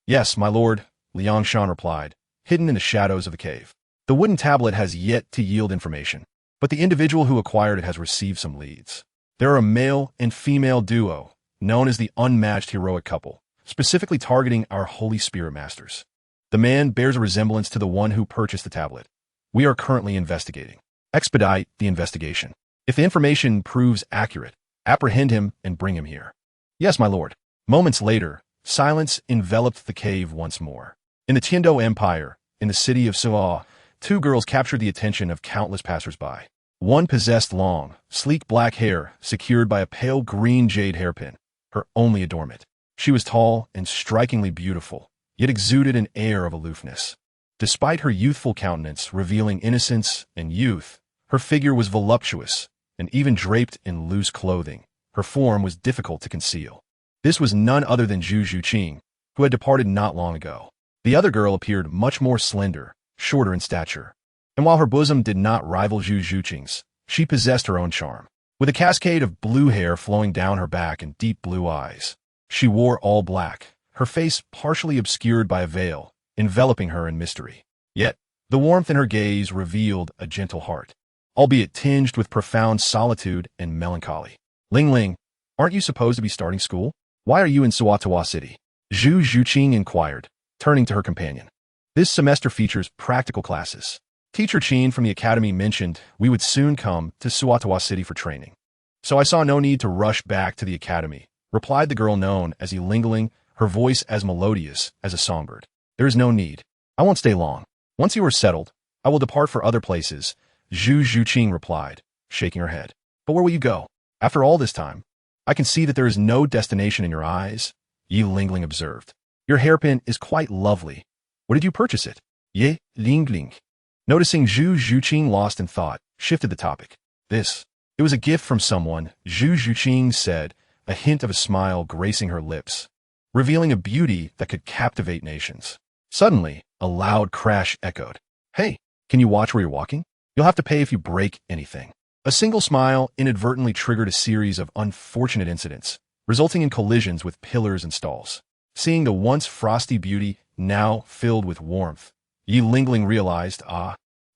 Yes, my lord, Liangshan replied, hidden in the shadows of the cave. The wooden tablet has yet to yield information, but the individual who acquired it has received some leads. There are a male and female duo, known as the unmatched heroic couple, specifically targeting our Holy Spirit Masters. The man bears a resemblance to the one who purchased the tablet. We are currently investigating. Expedite the investigation. If the information proves accurate, apprehend him and bring him here. Yes, my lord. Moments later, silence enveloped the cave once more. In the Tiando Empire, in the city of Suo, two girls captured the attention of countless passersby. One possessed long, sleek black hair secured by a pale green jade hairpin, her only adornment. She was tall and strikingly beautiful, yet exuded an air of aloofness. Despite her youthful countenance revealing innocence and youth, her figure was voluptuous, and even draped in loose clothing, her form was difficult to conceal. This was none other than Zhu Zhuqing, who had departed not long ago. The other girl appeared much more slender, shorter in stature, and while her bosom did not rival Zhu Zhuqing's, she possessed her own charm. With a cascade of blue hair flowing down her back and deep blue eyes, she wore all black, her face partially obscured by a veil, enveloping her in mystery. Yet, the warmth in her gaze revealed a gentle heart, albeit tinged with profound solitude and melancholy. Ling Ling, aren't you supposed to be starting school? Why are you in Suo City? Zhu Zhuqing inquired, turning to her companion. This semester features practical classes. Teacher Qin from the academy mentioned we would soon come to Suo City for training. So I saw no need to rush back to the academy, replied the girl known as Yilingling, her voice as melodious as a songbird. There is no need. I won't stay long. Once you are settled, I will depart for other places, Zhu Zhuqing replied, shaking her head. But where will you go? After all this time, I can see that there is no destination in your eyes, Yilingling observed. Your hairpin is quite lovely. Where did you purchase it? Yilingling. Noticing Zhu Zhuqing lost in thought, shifted the topic. It was a gift from someone, Zhu Zhuqing said, a hint of a smile gracing her lips, revealing a beauty that could captivate nations. Suddenly, a loud crash echoed. Hey, can you watch where you're walking? You'll have to pay if you break anything. A single smile inadvertently triggered a series of unfortunate incidents, resulting in collisions with pillars and stalls. Seeing the once frosty beauty now filled with warmth, Yilingling realized,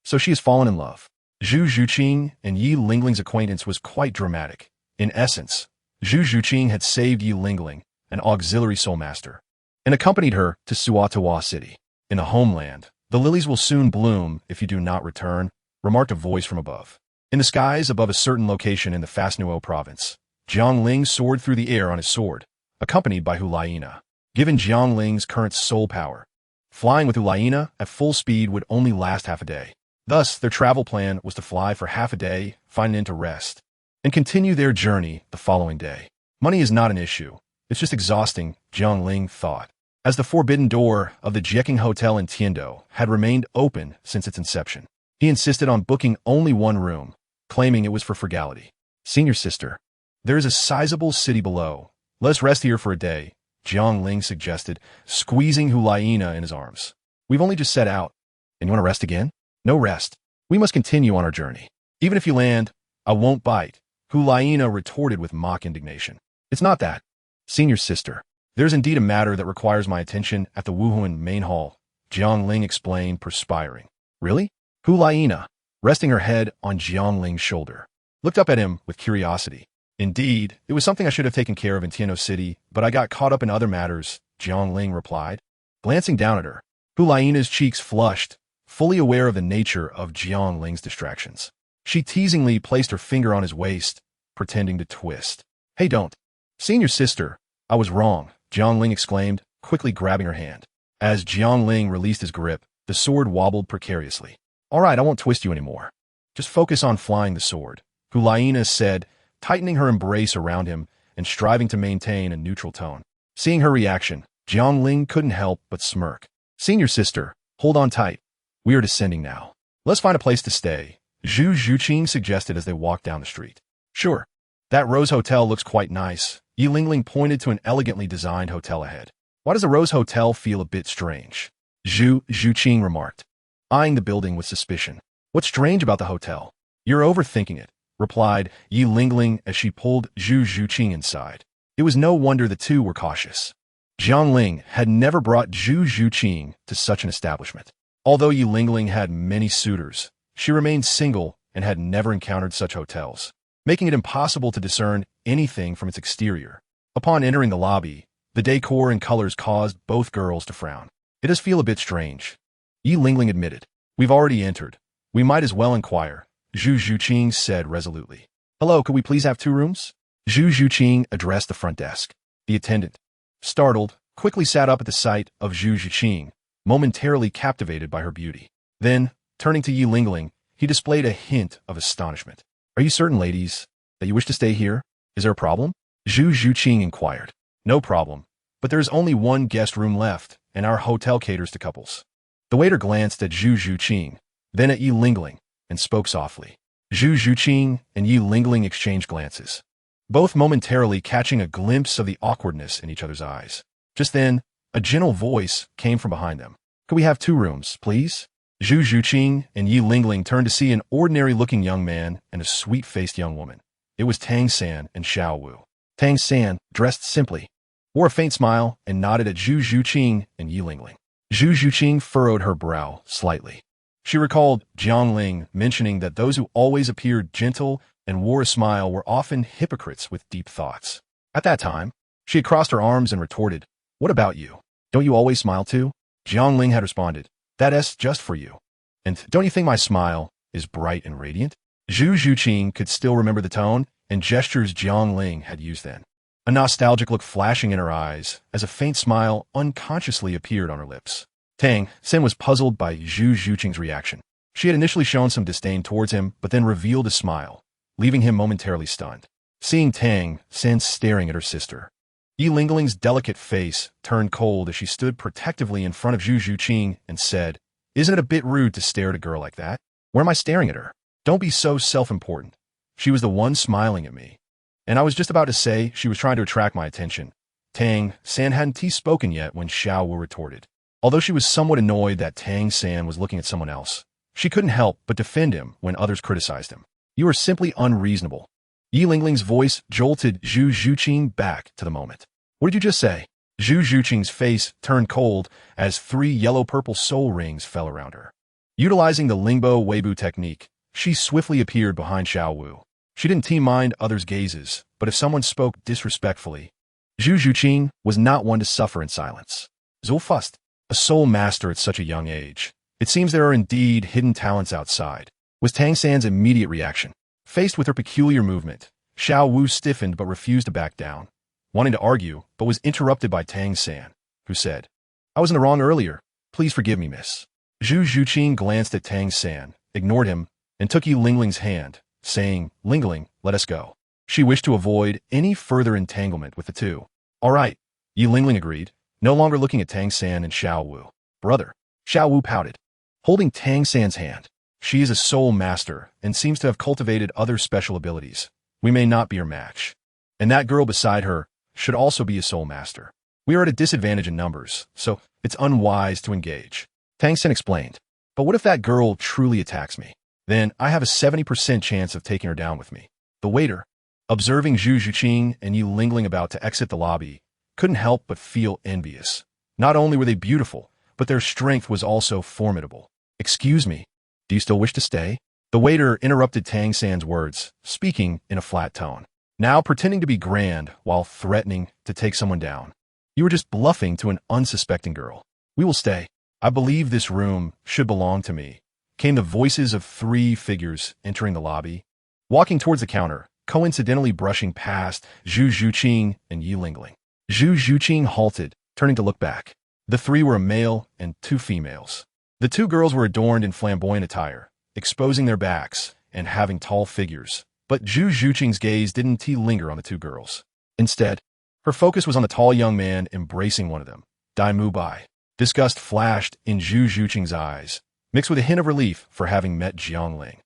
so she has fallen in love. Zhu Zhuqing and Yilingling's acquaintance was quite dramatic. In essence, Zhu Zhuqing had saved Yilingling, an auxiliary soul master, and accompanied her to Suo City. In the homeland, the lilies will soon bloom if you do not return, remarked a voice from above. In the skies above a certain location in the Fasnuo province, Jiangling soared through the air on his sword, accompanied by Hulaina. Given Jiangling's current soul power, flying with Hulaina at full speed would only last half a day. Thus, their travel plan was to fly for half a day, find an inn to rest, and continue their journey the following day. Money is not an issue. It's just exhausting, Jiangling thought, as the forbidden door of the Jeking Hotel in Tiando had remained open since its inception. He insisted on booking only one room, claiming it was for frugality. Senior sister, there is a sizable city below. Let us rest here for a day, Jiangling suggested, squeezing Hulaina in his arms. We've only just set out. And you want to rest again? No rest. We must continue on our journey. Even if you land, I won't bite, Hulaina retorted with mock indignation. It's not that. Senior sister, there's indeed a matter that requires my attention at the Wuhuan main hall, Jiangling explained, perspiring. Really? Hulaina, resting her head on Jiangling's shoulder, looked up at him with curiosity. Indeed, it was something I should have taken care of in Tiano City, but I got caught up in other matters, Jiangling replied, glancing down at her. Hulaina's cheeks flushed, fully aware of the nature of Jiangling's distractions. She teasingly placed her finger on his waist, pretending to twist. Hey, don't. Senior sister, I was wrong, Jiangling exclaimed, quickly grabbing her hand. As Jiangling released his grip, the sword wobbled precariously. All right, I won't twist you anymore. Just focus on flying the sword, Hulaina said, tightening her embrace around him and striving to maintain a neutral tone. Seeing her reaction, Jiangling couldn't help but smirk. Senior sister, hold on tight. We are descending now. Let's find a place to stay, Zhu Zhuqing suggested as they walked down the street. Sure. That Rose Hotel looks quite nice. Yilingling pointed to an elegantly designed hotel ahead. Why does the Rose Hotel feel a bit strange? Zhu Zhuqing remarked, eyeing the building with suspicion. What's strange about the hotel? You're overthinking it, replied Yi Lingling as she pulled Zhu Zhuqing inside. It was no wonder the two were cautious. Jiang Ling had never brought Zhu Zhuqing to such an establishment. Although Yi Lingling had many suitors, she remained single and had never encountered such hotels, making it impossible to discern anything from its exterior. Upon entering the lobby, the decor and colors caused both girls to frown. It does feel a bit strange. Yi Lingling admitted. We've already entered. We might as well inquire, Zhu Zhuqing said resolutely. Hello, could we please have 2 rooms? Zhu Zhuqing addressed the front desk. The attendant, startled, quickly sat up at the sight of Zhu Zhuqing, momentarily captivated by her beauty. Then, turning to Yi Lingling, he displayed a hint of astonishment. Are you certain, ladies, that you wish to stay here? Is there a problem? Zhu Zhuqing inquired. No problem, but there is only 1 guest room left, and our hotel caters to couples. The waiter glanced at Zhu Zhuqing, then at Yi Lingling, and spoke softly. Zhu Zhuqing and Yi Lingling exchanged glances, both momentarily catching a glimpse of the awkwardness in each other's eyes. Just then, a gentle voice came from behind them. Could we have 2 rooms, please? Zhu Zhuqing and Yi Lingling turned to see an ordinary-looking young man and a sweet-faced young woman. It was Tang San and Xiao Wu. Tang San, dressed simply, wore a faint smile and nodded at Zhu Zhuqing and Yi Lingling. Zhu Zhuqing furrowed her brow slightly. She recalled Jiang Ling mentioning that those who always appeared gentle and wore a smile were often hypocrites with deep thoughts. At that time, she had crossed her arms and retorted, What about you? Don't you always smile too? Jiang Ling had responded, That's just for you. And don't you think my smile is bright and radiant? Zhu Zhuqing could still remember the tone and gestures Jiang Ling had used then. A nostalgic look flashing in her eyes as a faint smile unconsciously appeared on her lips. Tang San was puzzled by Zhu Zhuqing's reaction. She had initially shown some disdain towards him, but then revealed a smile, leaving him momentarily stunned. Seeing Tang San staring at her sister, Yi Lingling's delicate face turned cold as she stood protectively in front of Zhu Zhuqing and said, Isn't it a bit rude to stare at a girl like that? Where am I staring at her? Don't be so self-important. She was the one smiling at me. And I was just about to say she was trying to attract my attention. Tang San hadn't spoken yet when Xiao Wu retorted. Although she was somewhat annoyed that Tang San was looking at someone else, she couldn't help but defend him when others criticized him. You are simply unreasonable. Yi Lingling's voice jolted Zhu Zhuqing back to the moment. What did you just say? Zhu Zhuqing's face turned cold as 3 yellow-purple soul rings fell around her. Utilizing the Lingbo Weibo technique, she swiftly appeared behind Xiao Wu. She didn't mind others' gazes, but if someone spoke disrespectfully, Zhu Zhuqing was not one to suffer in silence. Zulfust, a soul master at such a young age. It seems there are indeed hidden talents outside, was Tang San's immediate reaction. Faced with her peculiar movement, Xiao Wu stiffened but refused to back down, wanting to argue, but was interrupted by Tang San, who said, I was in the wrong earlier. Please forgive me, miss. Zhu Zhuqing glanced at Tang San, ignored him, and took Yi Lingling's hand, saying, Lingling, let us go. She wished to avoid any further entanglement with the two. All right, Yi Lingling agreed, no longer looking at Tang San and Xiao Wu. Brother, Xiao Wu pouted, holding Tang San's hand. She is a soul master and seems to have cultivated other special abilities. We may not be her match. And that girl beside her should also be a soul master. We are at a disadvantage in numbers, so it's unwise to engage. Tang San explained. But what if that girl truly attacks me? Then I have a 70% chance of taking her down with me. The waiter, observing Zhu Zhuqing and Yi Lingling about to exit the lobby, couldn't help but feel envious. Not only were they beautiful, but their strength was also formidable. Excuse me, do you still wish to stay? The waiter interrupted Tang San's words, speaking in a flat tone, now pretending to be grand while threatening to take someone down. You were just bluffing to an unsuspecting girl. We will stay. I believe this room should belong to me, came the voices of 3 figures entering the lobby, walking towards the counter, coincidentally brushing past Zhu Zhuqing and Yi Lingling. Zhu Zhuqing halted, turning to look back. The 3 were a male and 2 females. The 2 girls were adorned in flamboyant attire, exposing their backs and having tall figures. But Zhu Zhuqing's gaze didn't linger on the 2 girls. Instead, her focus was on the tall young man embracing one of them, Dai Mu Bai. Disgust flashed in Zhu Zhuqing's eyes, mixed with a hint of relief for having met Jiang Ling.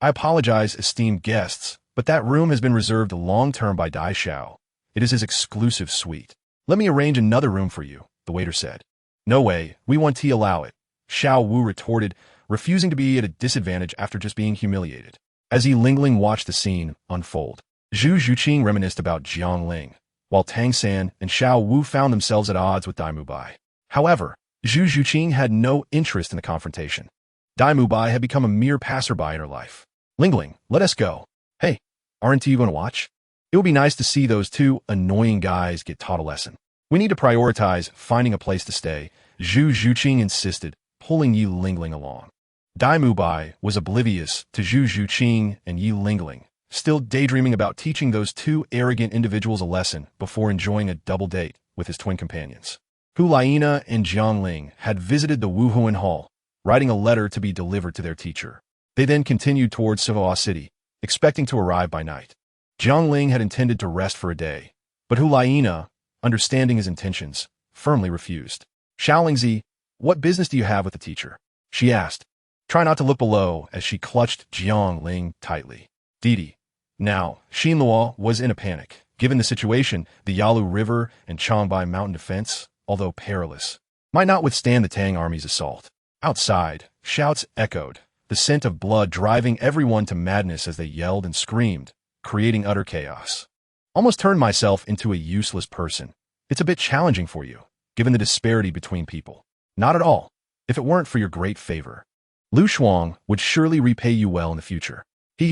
I apologize, esteemed guests, but that room has been reserved long-term by Dai Xiao. It is his exclusive suite. Let me arrange another room for you, the waiter said. No way, we won't allow it, Xiao Wu retorted refusing to be at a disadvantage after just being humiliated. As Yi Lingling watched the scene unfold, Zhu Zhuqing reminisced about Jiang Ling, while Tang San and Xiao Wu found themselves at odds with Dai Mubai. However, Zhu Zhuqing had no interest in the confrontation. Dai Mubai had become a mere passerby in her life. Lingling, let us go. Hey, aren't you going to watch? It would be nice to see those two annoying guys get taught a lesson. We need to prioritize finding a place to stay, Zhu Zhuqing insisted, pulling Yi Lingling along. Dai Mubai was oblivious to Zhu Zhuqing and Yi Lingling, still daydreaming about teaching those two arrogant individuals a lesson before enjoying a double date with his twin companions. Hu Laina and Jiang Ling had visited the Wuhuan Hall, writing a letter to be delivered to their teacher. They then continued towards Sivawa City, expecting to arrive by night. Jiang Ling had intended to rest for a day, but Hu Laina, understanding his intentions, firmly refused. Xiaolingzi, what business do you have with the teacher? She asked. Try not to look below as she clutched Jiang Ling tightly. Didi. Now, Xinluo was in a panic. Given the situation, the Yalu River and Changbai Mountain defense, although perilous, might not withstand the Tang army's assault. Outside, shouts echoed, the scent of blood driving everyone to madness as they yelled and screamed, creating utter chaos. Almost turned myself into a useless person. It's a bit challenging for you, given the disparity between people. Not at all, if it weren't for your great favor. Lu Shuang would surely repay you well in the future.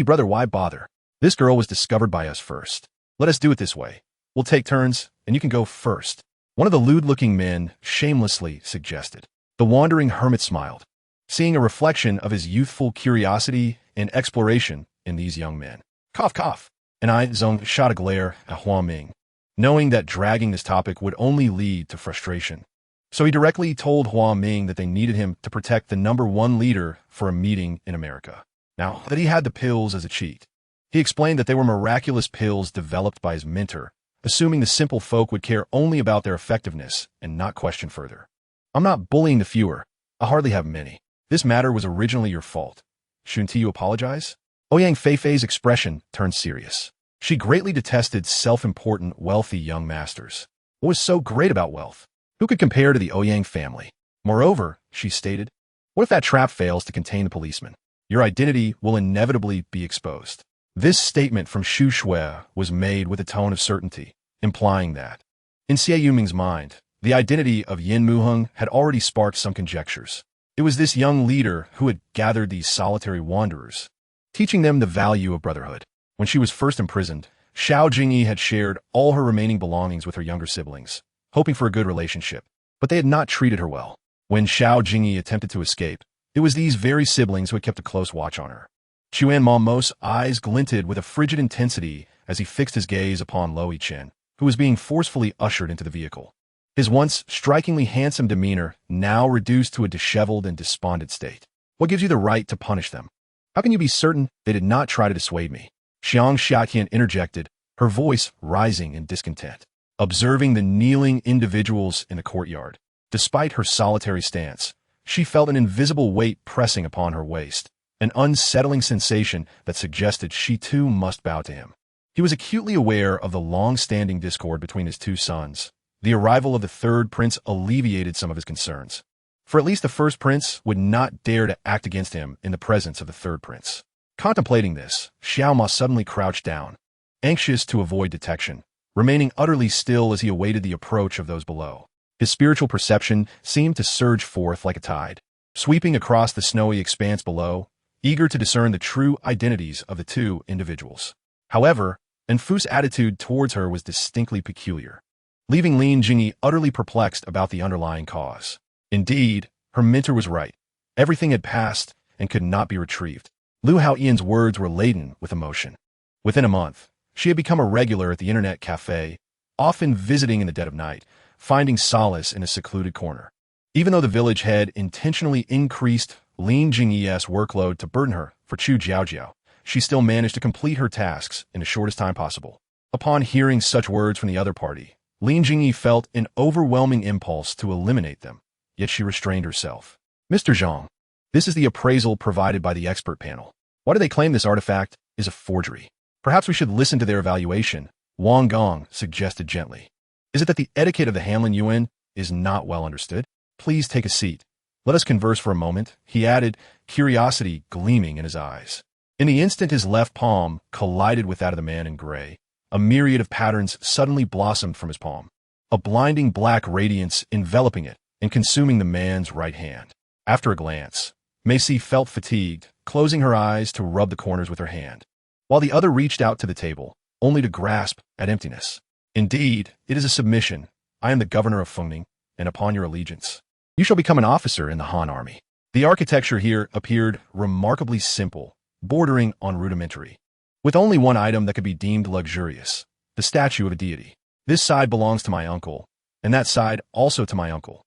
Brother, why bother? This girl was discovered by us first. Let us do it this way. We'll take turns, and you can go first. One of the lewd-looking men shamelessly suggested. The wandering hermit smiled, seeing a reflection of his youthful curiosity and exploration in these young men. Cough, cough. And I, Zong, shot a glare at Huang Ming, knowing that dragging this topic would only lead to frustration. So he directly told Huang Ming that they needed him to protect the #1 leader for a meeting in America. Now, that he had the pills as a cheat. He explained that they were miraculous pills developed by his mentor, assuming the simple folk would care only about their effectiveness and not question further. I'm not bullying the fewer. I hardly have many. This matter was originally your fault. Shouldn't you apologize? Ouyang Feifei's expression turned serious. She greatly detested self-important, wealthy young masters. What was so great about wealth? Who could compare to the Ouyang family? Moreover, she stated, what if that trap fails to contain the policeman? Your identity will inevitably be exposed. This statement from Xu Shui was made with a tone of certainty, implying that, in Xie Yuming's mind, the identity of Yin Muheng had already sparked some conjectures. It was this young leader who had gathered these solitary wanderers, teaching them the value of brotherhood. When she was first imprisoned, Xiao Jingyi had shared all her remaining belongings with her younger siblings, hoping for a good relationship, but they had not treated her well. When Xiao Jingyi attempted to escape, it was these very siblings who had kept a close watch on her. Chuan Mamo's eyes glinted with a frigid intensity as he fixed his gaze upon Lo Yichen, who was being forcefully ushered into the vehicle. His once strikingly handsome demeanor now reduced to a disheveled and despondent state. What gives you the right to punish them? How can you be certain they did not try to dissuade me? Xiang Xiaqian interjected, her voice rising in discontent. Observing the kneeling individuals in the courtyard, despite her solitary stance, she felt an invisible weight pressing upon her waist, an unsettling sensation that suggested she too must bow to him. He was acutely aware of the long-standing discord between his two sons. The arrival of the third prince alleviated some of his concerns. For at least the first prince would not dare to act against him in the presence of the third prince. Contemplating this, Xiao Ma suddenly crouched down, anxious to avoid detection, remaining utterly still as he awaited the approach of those below. His spiritual perception seemed to surge forth like a tide, sweeping across the snowy expanse below, eager to discern the true identities of the two individuals. However, Enfu's attitude towards her was distinctly peculiar, leaving Lin Jingyi utterly perplexed about the underlying cause. Indeed, her mentor was right. Everything had passed and could not be retrieved. Lu Haoyan's words were laden with emotion. Within a month, she had become a regular at the internet cafe, often visiting in the dead of night, finding solace in a secluded corner. Even though the village had intentionally increased Lin Jingyi's workload to burden her for Chu Jiaojiao, she still managed to complete her tasks in the shortest time possible. Upon hearing such words from the other party, Lin Jingyi felt an overwhelming impulse to eliminate them, yet she restrained herself. Mr. Zhang, this is the appraisal provided by the expert panel. Why do they claim this artifact is a forgery? Perhaps we should listen to their evaluation, Wang Gong suggested gently. Is it that the etiquette of the Hanlin Yuan is not well understood? Please take a seat. Let us converse for a moment, he added, curiosity gleaming in his eyes. In the instant his left palm collided with that of the man in gray, a myriad of patterns suddenly blossomed from his palm, a blinding black radiance enveloping it and consuming the man's right hand. After a glance, Macy felt fatigued, closing her eyes to rub the corners with her hand, while the other reached out to the table, only to grasp at emptiness. Indeed, it is a submission. I am the governor of Fengning, and upon your allegiance, you shall become an officer in the Han army. The architecture here appeared remarkably simple, bordering on rudimentary, with only one item that could be deemed luxurious, the statue of a deity. This side belongs to my uncle, and that side also to my uncle.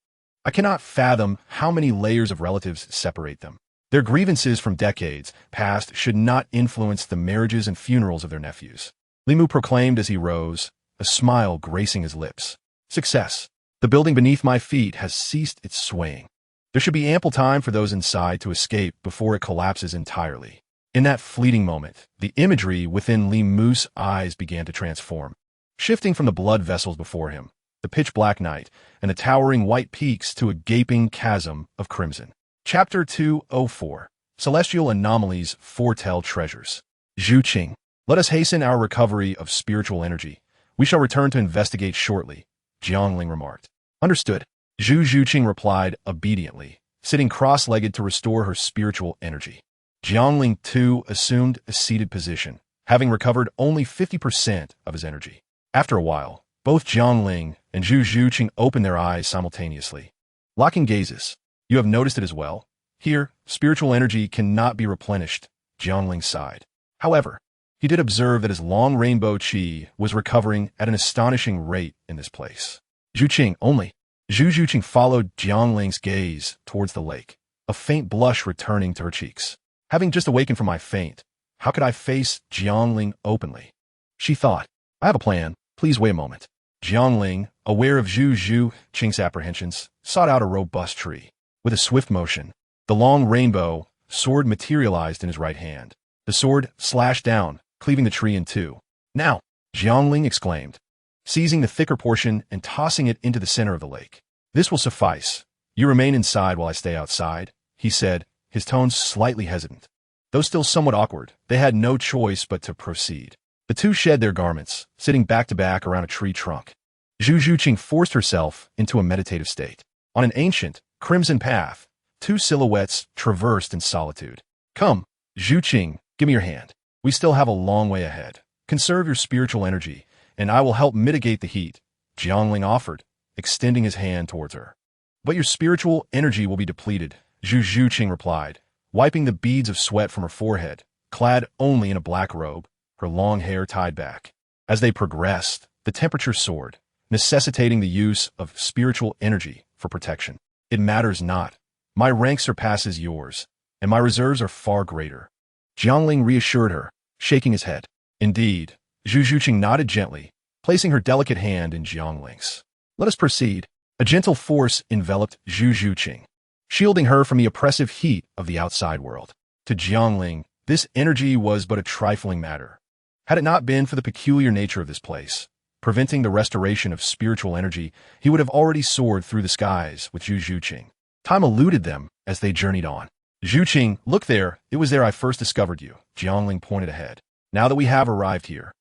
I cannot fathom how many layers of relatives separate them. Their grievances from decades past should not influence the marriages and funerals of their nephews. Limu proclaimed as he rose, a smile gracing his lips. Success. The building beneath my feet has ceased its swaying. There should be ample time for those inside to escape before it collapses entirely. In that fleeting moment, the imagery within Limu's eyes began to transform, shifting from the blood vessels before him, the pitch-black night, and the towering white peaks to a gaping chasm of crimson. Chapter 204. Celestial Anomalies Foretell Treasures. Zhu Qing. Let us hasten our recovery of spiritual energy. We shall return to investigate shortly, Jiangling remarked. Understood. Zhu Qing replied obediently, sitting cross-legged to restore her spiritual energy. Jiangling, too, assumed a seated position, having recovered only 50% of his energy. After a while, both Jiangling and Zhu Qing opened their eyes simultaneously, locking gazes. You have noticed it as well. Here, spiritual energy cannot be replenished, Jiangling sighed. However, he did observe that his long rainbow qi was recovering at an astonishing rate in this place. Zhu Qing only. Zhu Qing followed Jiangling's gaze towards the lake, a faint blush returning to her cheeks. Having just awakened from my faint, how could I face Jiangling openly? She thought, I have a plan, please wait a moment. Jiangling, aware of Zhu Qing's apprehensions, sought out a robust tree. With a swift motion, the long rainbow sword materialized in his right hand. The sword slashed down, cleaving the tree in two. Now, Jiangling exclaimed, seizing the thicker portion and tossing it into the center of the lake. This will suffice. You remain inside while I stay outside, he said, his tones slightly hesitant. Though still somewhat awkward, they had no choice but to proceed. The two shed their garments, sitting back to back around a tree trunk. Zhu Qing forced herself into a meditative state. On an ancient, crimson path, two silhouettes traversed in solitude. Come, Zhu Qing, give me your hand. We still have a long way ahead. Conserve your spiritual energy, and I will help mitigate the heat, Jiangling offered, extending his hand towards her. But your spiritual energy will be depleted, Zhu Qing replied, wiping the beads of sweat from her forehead, clad only in a black robe, her long hair tied back. As they progressed, the temperature soared, necessitating the use of spiritual energy for protection. It matters not. My rank surpasses yours, and my reserves are far greater. Jiangling reassured her, shaking his head. Indeed, Zhu Qing nodded gently, placing her delicate hand in Jiangling's. Let us proceed. A gentle force enveloped Zhu Qing, shielding her from the oppressive heat of the outside world. To Jiangling, this energy was but a trifling matter. Had it not been for the peculiar nature of this place, preventing the restoration of spiritual energy, he would have already soared through the skies with Zhu Qing. Time eluded them as they journeyed on. Zhu Qing, look there, it was there I first discovered you, Jiangling pointed ahead. Now that we have arrived here,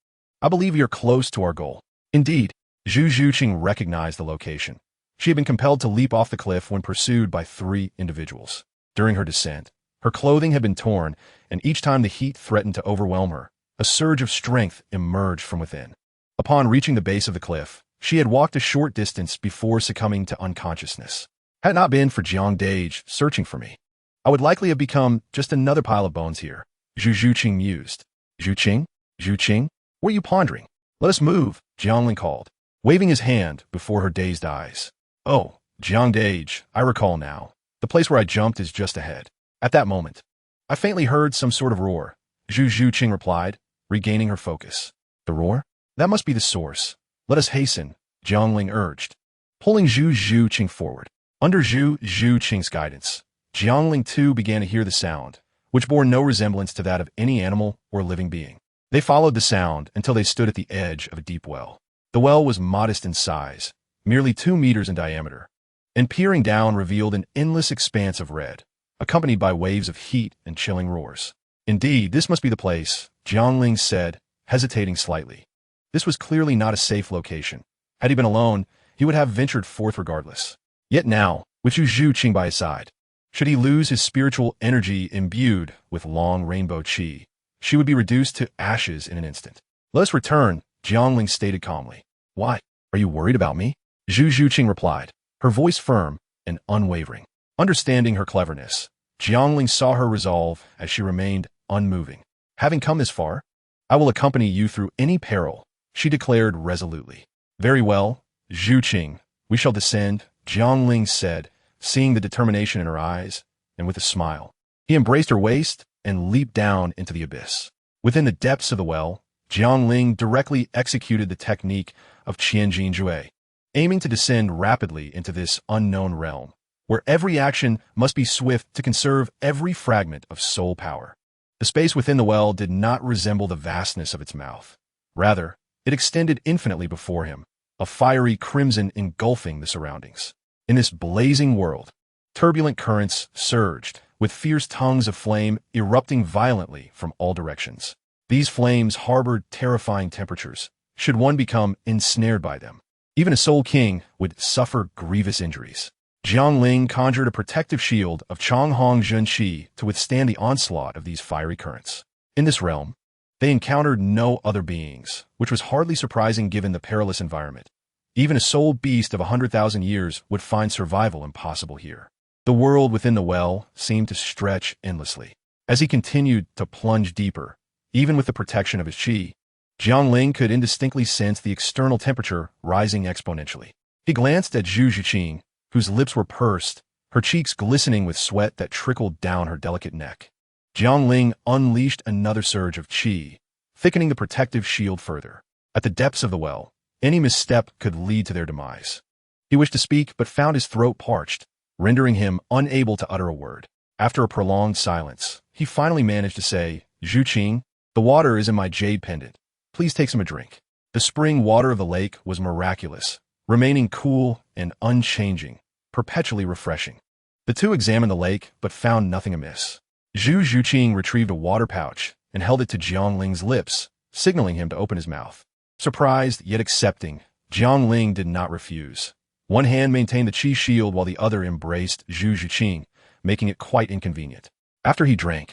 I believe we are close to our goal. Indeed, Zhu Qing recognized the location. She had been compelled to leap off the cliff when pursued by 3 individuals. During her descent, her clothing had been torn, and each time the heat threatened to overwhelm her, a surge of strength emerged from within. Upon reaching the base of the cliff, she had walked a short distance before succumbing to unconsciousness. Had it not been for Jiang Dage searching for me, I would likely have become just another pile of bones here, Zhu Qing mused. Zhu Qing, what are you pondering? Let us move, Jiangling called, waving his hand before her dazed eyes. Oh, Jiang Dage, I recall now. The place where I jumped is just ahead. At that moment, I faintly heard some sort of roar, Zhu Qing replied, regaining her focus. The roar? That must be the source. Let us hasten, Jiangling urged, pulling Zhu Qing forward. Under Zhu Qing's guidance, Jiangling too began to hear the sound, which bore no resemblance to that of any animal or living being. They followed the sound until they stood at the edge of a deep well. The well was modest in size, merely 2 meters in diameter, and peering down revealed an endless expanse of red, accompanied by waves of heat and chilling roars. Indeed, this must be the place, Jiangling said, hesitating slightly. This was clearly not a safe location. Had he been alone, he would have ventured forth regardless. Yet now, with Zhu Zhuqing by his side, should he lose his spiritual energy imbued with long rainbow qi, she would be reduced to ashes in an instant. Let us return, Jiangling stated calmly. Why? Are you worried about me? Zhu Zhuqing replied, her voice firm and unwavering. Understanding her cleverness, Jiangling saw her resolve as she remained unmoving. Having come this far, I will accompany you through any peril, she declared resolutely. Very well, Zhuqing, we shall descend, Jiangling said, seeing the determination in her eyes, and with a smile. He embraced her waist and leaped down into the abyss. Within the depths of the well, Jiangling directly executed the technique of Qianjin Jue, aiming to descend rapidly into this unknown realm, where every action must be swift to conserve every fragment of soul power. The space within the well did not resemble the vastness of its mouth. Rather, it extended infinitely before him, a fiery crimson engulfing the surroundings. In this blazing world, turbulent currents surged, with fierce tongues of flame erupting violently from all directions. These flames harbored terrifying temperatures, should one become ensnared by them. Even a soul king would suffer grievous injuries. Jiangling conjured a protective shield of Changhong Zhenqi to withstand the onslaught of these fiery currents. In this realm, they encountered no other beings, which was hardly surprising given the perilous environment. Even a soul beast of 100,000 years would find survival impossible here. The world within the well seemed to stretch endlessly. As he continued to plunge deeper, even with the protection of his qi, Jiangling could indistinctly sense the external temperature rising exponentially. He glanced at Zhu Zhuqing, whose lips were pursed, her cheeks glistening with sweat that trickled down her delicate neck. Jiangling unleashed another surge of qi, thickening the protective shield further. At the depths of the well, any misstep could lead to their demise. He wished to speak but found his throat parched, rendering him unable to utter a word. After a prolonged silence, he finally managed to say, Zhuqing, the water is in my jade pendant. Please take some a drink. The spring water of the lake was miraculous, remaining cool and unchanging, perpetually refreshing. The two examined the lake but found nothing amiss. Zhu Zhuqing retrieved a water pouch and held it to Jiangling's lips, signaling him to open his mouth. Surprised yet accepting, Jiangling did not refuse. One hand maintained the qi shield while the other embraced Zhu Zhuqing, making it quite inconvenient. After he drank,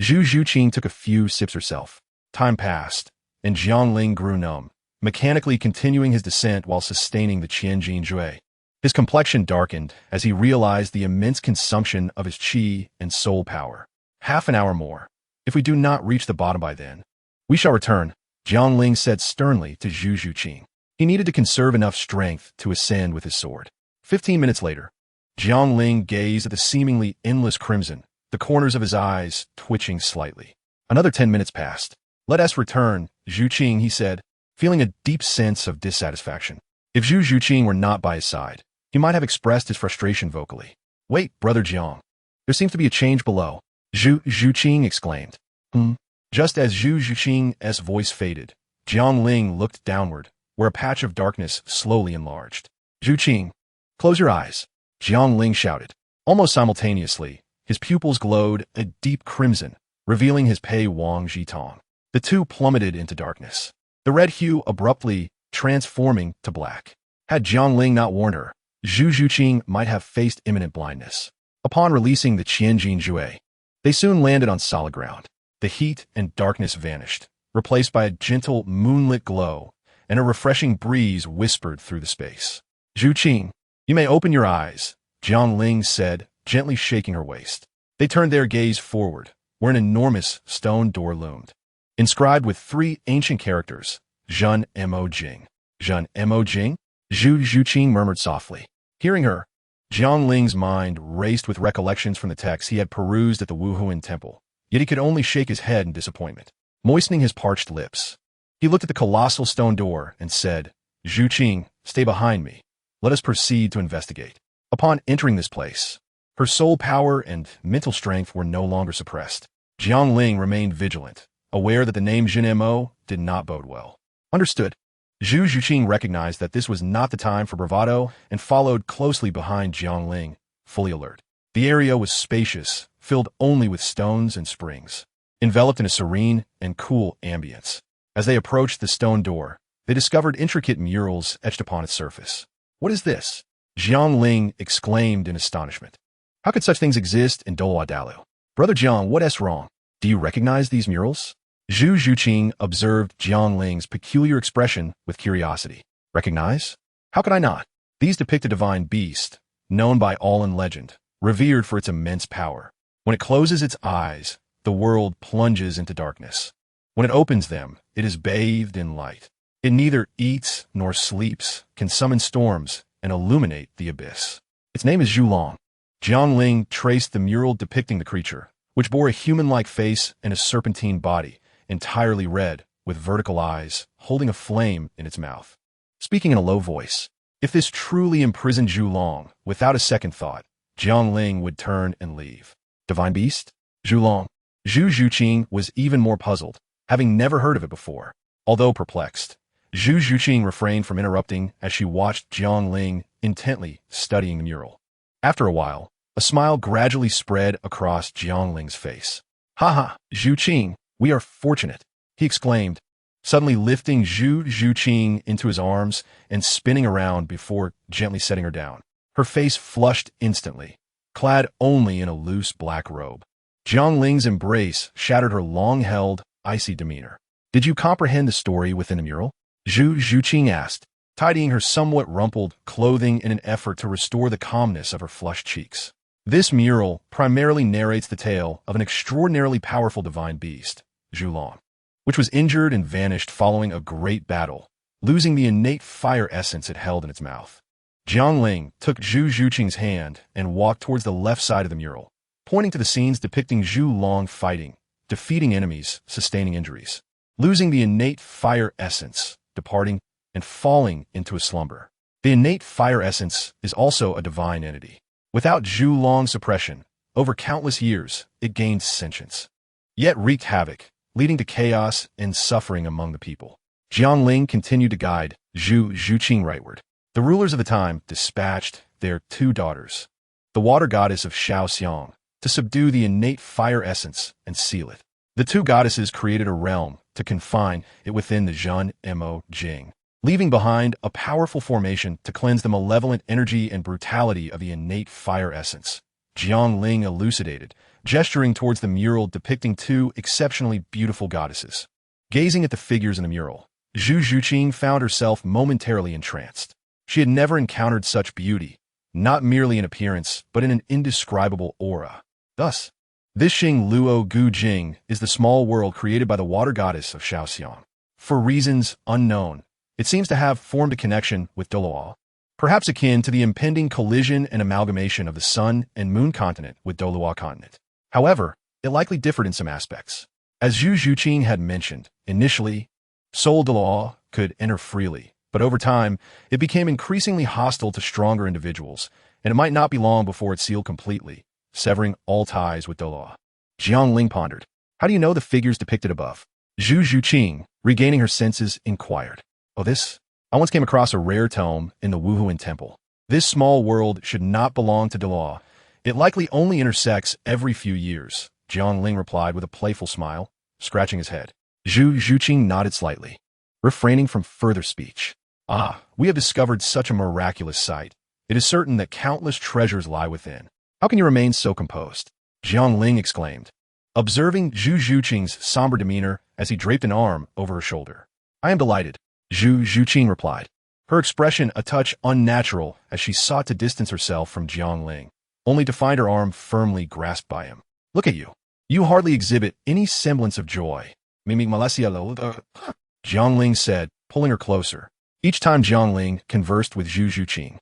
Zhu Zhuqing took a few sips herself. Time passed, and Jiangling grew numb, mechanically continuing his descent while sustaining the Qianjin Jue. His complexion darkened as he realized the immense consumption of his qi and soul power. Half an hour more. If we do not reach the bottom by then, we shall return, Jiangling said sternly to Zhu Zhuqing. He needed to conserve enough strength to ascend with his sword. 15 minutes later, Jiangling gazed at the seemingly endless crimson, the corners of his eyes twitching slightly. Another 10 minutes passed. Let us return, Zhuqing, he said, feeling a deep sense of dissatisfaction. If Zhu Zhuqing were not by his side, he might have expressed his frustration vocally. Wait, brother Jiang. There seems to be a change below, Zhu Zhuqing exclaimed. Just as Zhu Zhuqing's voice faded, Jiangling looked downward, where a patch of darkness slowly enlarged. Zhuqing, close your eyes, Jiangling shouted. Almost simultaneously, his pupils glowed a deep crimson, revealing his Pei Wang Jitong. The two plummeted into darkness, the red hue abruptly transforming to black. Had Jiangling not warned her, Zhu Zhuqing might have faced imminent blindness. Upon releasing the Qianjin Jue, they soon landed on solid ground. The heat and darkness vanished, replaced by a gentle moonlit glow, and a refreshing breeze whispered through the space. Zhuqing, you may open your eyes, Jiangling said, gently shaking her waist. They turned their gaze forward, where an enormous stone door loomed, inscribed with 3 ancient characters, Zhen Mo Jing. Zhen Mo Jing? Zhu Zhuqing murmured softly. Hearing her, Jiangling's mind raced with recollections from the texts he had perused at the Wuhuan temple, yet he could only shake his head in disappointment. Moistening his parched lips, he looked at the colossal stone door and said, Zhuqing, stay behind me. Let us proceed to investigate. Upon entering this place, her soul power and mental strength were no longer suppressed. Jiangling remained vigilant, aware that the name Zhen Mo did not bode well. Understood. Zhu Zhuqing recognized that this was not the time for bravado and followed closely behind Jiangling, fully alert. The area was spacious, filled only with stones and springs, enveloped in a serene and cool ambience. As they approached the stone door, they discovered intricate murals etched upon its surface. "What is this?" Jiangling exclaimed in astonishment. "How could such things exist in Douluo? Brother Jiang, what's wrong? Do you recognize these murals?" Zhu Zhuqing observed Jiangling's peculiar expression with curiosity. "Recognize? How could I not? These depict a divine beast, known by all in legend, revered for its immense power. When it closes its eyes, the world plunges into darkness. When it opens them, it is bathed in light. It neither eats nor sleeps, can summon storms, and illuminate the abyss. Its name is Zhulong." Jiangling traced the mural depicting the creature, which bore a human-like face and a serpentine body, entirely red, with vertical eyes, holding a flame in its mouth. Speaking in a low voice, if this truly imprisoned Zhulong, without a second thought, Jiangling would turn and leave. Divine beast? Zhulong. Zhu Zhuqing was even more puzzled, having never heard of it before. Although perplexed, Zhu Zhuqing refrained from interrupting as she watched Jiangling intently studying the mural. After a while, a smile gradually spread across Jiangling's face. "Haha, Zhuqing, we are fortunate," he exclaimed, suddenly lifting Zhu Zhuqing into his arms and spinning around before gently setting her down. Her face flushed instantly, clad only in a loose black robe. Jiangling's embrace shattered her long-held, icy demeanor. "Did you comprehend the story within the mural?" Zhu Zhuqing asked, tidying her somewhat rumpled clothing in an effort to restore the calmness of her flushed cheeks. "This mural primarily narrates the tale of an extraordinarily powerful divine beast, Zhulong, which was injured and vanished following a great battle, losing the innate fire essence it held in its mouth." Jiangling took Zhu Zhuqing's hand and walked towards the left side of the mural, pointing to the scenes depicting Zhulong fighting, defeating enemies, sustaining injuries, losing the innate fire essence, departing, and falling into a slumber. The innate fire essence is also a divine entity. Without Zhulong's suppression, over countless years, it gained sentience, yet wreaked havoc, leading to chaos and suffering among the people. Jiangling continued to guide Zhu Zhuqing rightward. The rulers of the time dispatched their 2 daughters, the water goddess of Shaoxiang, to subdue the innate fire essence and seal it. The 2 goddesses created a realm to confine it within the Zhen Mo Jing, leaving behind a powerful formation to cleanse the malevolent energy and brutality of the innate fire essence. Jiangling elucidated, gesturing towards the mural depicting 2 exceptionally beautiful goddesses. Gazing at the figures in the mural, Zhu Zhuqing found herself momentarily entranced. She had never encountered such beauty, not merely in appearance, but in an indescribable aura. Thus, this Xing Luo Gu Jing is the small world created by the water goddess of Shaoxiang. For reasons unknown, it seems to have formed a connection with Douluo, perhaps akin to the impending collision and amalgamation of the Sun and Moon continent with Douluo continent. However, it likely differed in some aspects. As Zhu Zhuqing had mentioned, initially, Soul Douluo could enter freely, but over time, it became increasingly hostile to stronger individuals, and it might not be long before it sealed completely, severing all ties with Douluo. Jiangling pondered. "How do you know the figures depicted above?" Zhu Zhuqing, regaining her senses, inquired. "Oh, this? I once came across a rare tome in the Wuhuan Temple. This small world should not belong to Douluo. It likely only intersects every few years," Jiangling replied with a playful smile, scratching his head. Zhu Zhuqing nodded slightly, refraining from further speech. "Ah, we have discovered such a miraculous sight. It is certain that countless treasures lie within. How can you remain so composed?" Jiangling exclaimed, observing Zhu Zhuqing's somber demeanor as he draped an arm over her shoulder. "I am delighted," Zhu Zhuqing replied, her expression a touch unnatural as she sought to distance herself from Jiangling, only to find her arm firmly grasped by him. "Look at you. You hardly exhibit any semblance of joy." Jiangling said, pulling her closer, each time Jiangling conversed with Zhu Zhuqing.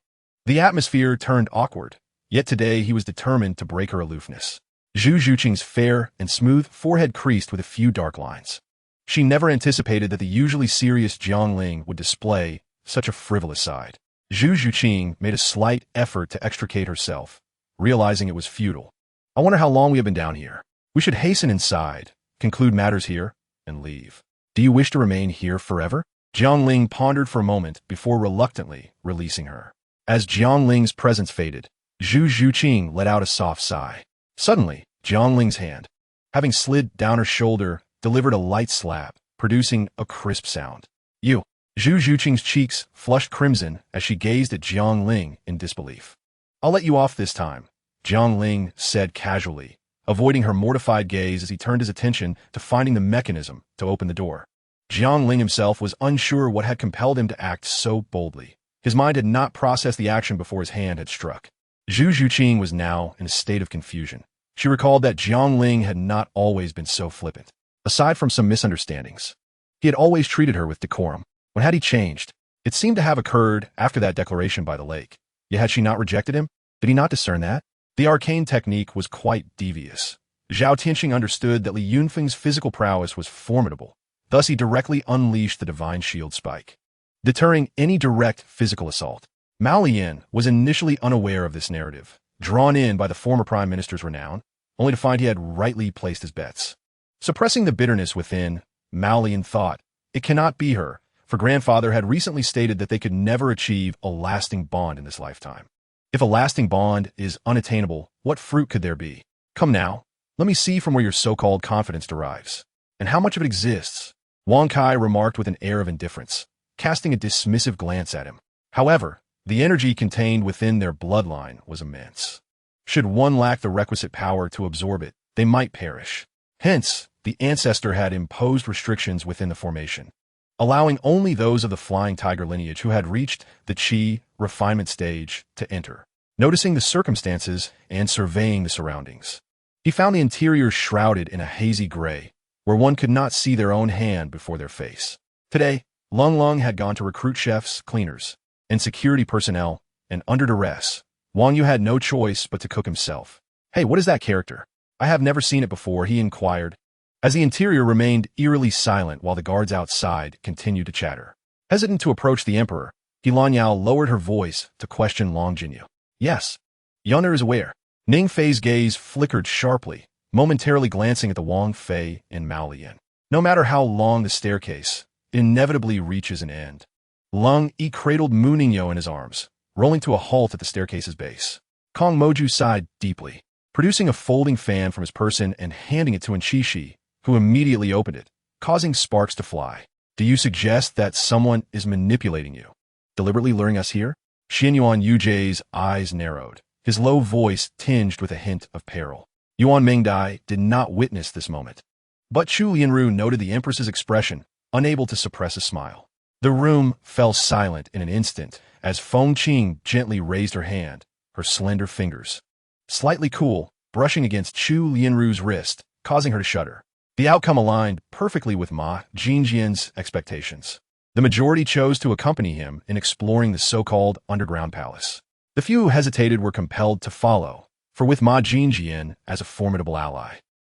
The atmosphere turned awkward, yet today he was determined to break her aloofness. Zhu Zhuqing's fair and smooth forehead creased with a few dark lines. She never anticipated that the usually serious Jiangling would display such a frivolous side. Zhu Zhuqing made a slight effort to extricate herself, realizing it was futile. "I wonder how long we have been down here. We should hasten inside, conclude matters here, and leave." "Do you wish to remain here forever?" Jiangling pondered for a moment before reluctantly releasing her. As Jiangling's presence faded, Zhu Zhuqing let out a soft sigh. Suddenly, Jiangling's hand, having slid down her shoulder, delivered a light slap, producing a crisp sound. You. Zhu Zhuqing's cheeks flushed crimson as she gazed at Jiangling in disbelief. I'll let you off this time, Jiangling said casually, avoiding her mortified gaze as he turned his attention to finding the mechanism to open the door. Jiangling himself was unsure what had compelled him to act so boldly. His mind had not processed the action before his hand had struck. Zhu Zhuqing was now in a state of confusion. She recalled that Jiangling had not always been so flippant. Aside from some misunderstandings, he had always treated her with decorum. When had he changed? It seemed to have occurred after that declaration by the lake. Yet had she not rejected him? Did he not discern that? The arcane technique was quite devious. Zhao Tianxing understood that Li Yunfeng's physical prowess was formidable. Thus he directly unleashed the divine shield spike, deterring any direct physical assault. Mao Lian was initially unaware of this narrative, drawn in by the former prime minister's renown, only to find he had rightly placed his bets. Suppressing the bitterness within, Mao Lian thought, it cannot be her, for grandfather had recently stated that they could never achieve a lasting bond in this lifetime. If a lasting bond is unattainable, what fruit could there be? Come now, let me see from where your so-called confidence derives, and how much of it exists. Wang Kai remarked with an air of indifference, casting a dismissive glance at him. However, the energy contained within their bloodline was immense. Should one lack the requisite power to absorb it, they might perish. Hence, the ancestor had imposed restrictions within the formation, allowing only those of the Flying Tiger lineage who had reached the Qi refinement stage to enter. Noticing the circumstances and surveying the surroundings, he found the interior shrouded in a hazy gray, where one could not see their own hand before their face. Today, Lung Lung had gone to recruit chefs, cleaners, and security personnel, and under duress, Wang Yu had no choice but to cook himself. Hey, what is that character? I have never seen it before, he inquired, as the interior remained eerily silent while the guards outside continued to chatter. Hesitant to approach the emperor, Lan Yao lowered her voice to question Long Jinyu. Yes, Yunner is aware. Ning Fei's gaze flickered sharply, momentarily glancing at the Wang Fei and Mao Lian. No matter how long the staircase, it inevitably reaches an end. Lung Yi cradled Mu Ningyo in his arms, rolling to a halt at the staircase's base. Kong Moju sighed deeply, producing a folding fan from his person and handing it to Enchishi, who immediately opened it, causing sparks to fly. Do you suggest that someone is manipulating you, deliberately luring us here? Xianyuan Yujie's eyes narrowed, his low voice tinged with a hint of peril. Yuan Mingdai did not witness this moment, but Chu Lianru noted the empress's expression, unable to suppress a smile. The room fell silent in an instant as Feng Qing gently raised her hand, her slender fingers, slightly cool, brushing against Chu Lianru's wrist, causing her to shudder. The outcome aligned perfectly with Ma Jinjian's expectations. The majority chose to accompany him in exploring the so-called underground palace. The few who hesitated were compelled to follow, for with Ma Jinjian as a formidable ally,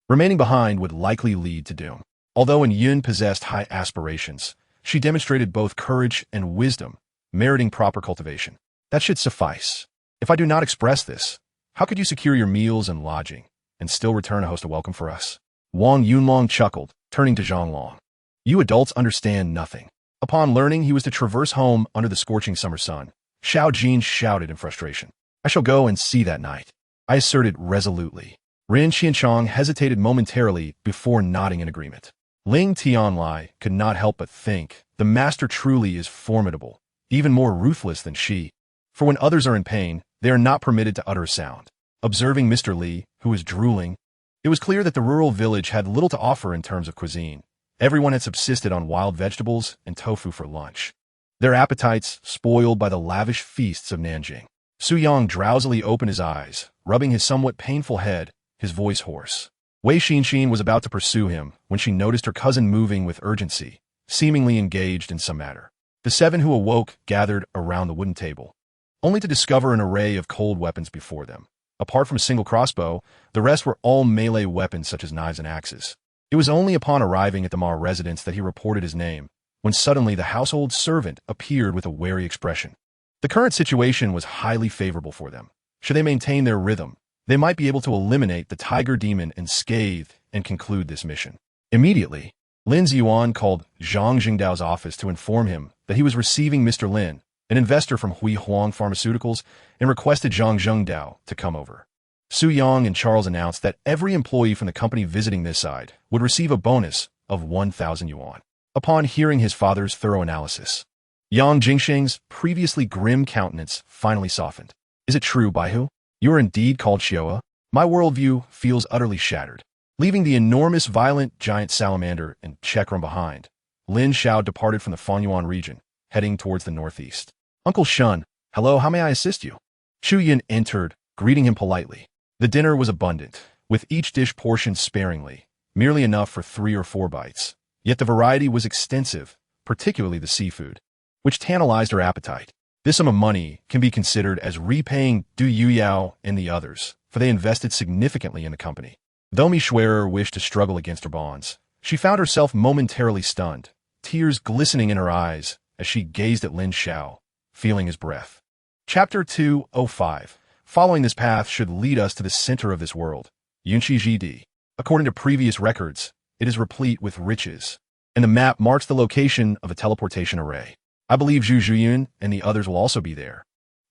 remaining behind would likely lead to doom. Although Yun possessed high aspirations, she demonstrated both courage and wisdom, meriting proper cultivation. That should suffice. If I do not express this, how could you secure your meals and lodging, and still return a host of welcome for us? Wang Yunlong chuckled, turning to Zhang Long. You adults understand nothing. Upon learning he was to traverse home under the scorching summer sun, Xiao Jin shouted in frustration. I shall go and see that night, I asserted resolutely. Rin Qianchong hesitated momentarily before nodding in agreement. Ling Tianlai could not help but think, the master truly is formidable, even more ruthless than she. For when others are in pain, they are not permitted to utter a sound. Observing Mr. Li, who was drooling, it was clear that the rural village had little to offer in terms of cuisine. Everyone had subsisted on wild vegetables and tofu for lunch, their appetites spoiled by the lavish feasts of Nanjing. Su Yang drowsily opened his eyes, rubbing his somewhat painful head, his voice hoarse. Wei Xinxin was about to pursue him when she noticed her cousin moving with urgency, seemingly engaged in some matter. The seven who awoke gathered around the wooden table, only to discover an array of cold weapons before them. Apart from a single crossbow, the rest were all melee weapons such as knives and axes. It was only upon arriving at the Ma residence that he reported his name, when suddenly the household servant appeared with a wary expression. The current situation was highly favorable for them. Should they maintain their rhythm, they might be able to eliminate the tiger demon unscathed and conclude this mission. Immediately, Lin Ziyuan called Zhang Jingdao's office to inform him that he was receiving Mr. Lin, an investor from Hui Huang Pharmaceuticals, and requested Zhang Zhengdao to come over. Su Yang and Charles announced that every employee from the company visiting this side would receive a bonus of 1,000 yuan. Upon hearing his father's thorough analysis, Yang Jingsheng's previously grim countenance finally softened. Is it true, Baihu? You are indeed called Xioa? My worldview feels utterly shattered. Leaving the enormous violent giant salamander and Chekram behind, Lin Xiao departed from the Fanyuan region, heading towards the northeast. Uncle Shun, hello, how may I assist you? Chu Yin entered, greeting him politely. The dinner was abundant, with each dish portioned sparingly, merely enough for 3 or 4 bites. Yet the variety was extensive, particularly the seafood, which tantalized her appetite. This sum of money can be considered as repaying Du Yuyao and the others, for they invested significantly in the company. Though Mi Schwerer wished to struggle against her bonds, she found herself momentarily stunned, tears glistening in her eyes as she gazed at Lin Xiao, feeling his breath. Chapter 205. Following this path should lead us to the center of this world, Yunshi GD. According to previous records, it is replete with riches, and the map marks the location of a teleportation array. I believe Zhu Zhuyun and the others will also be there.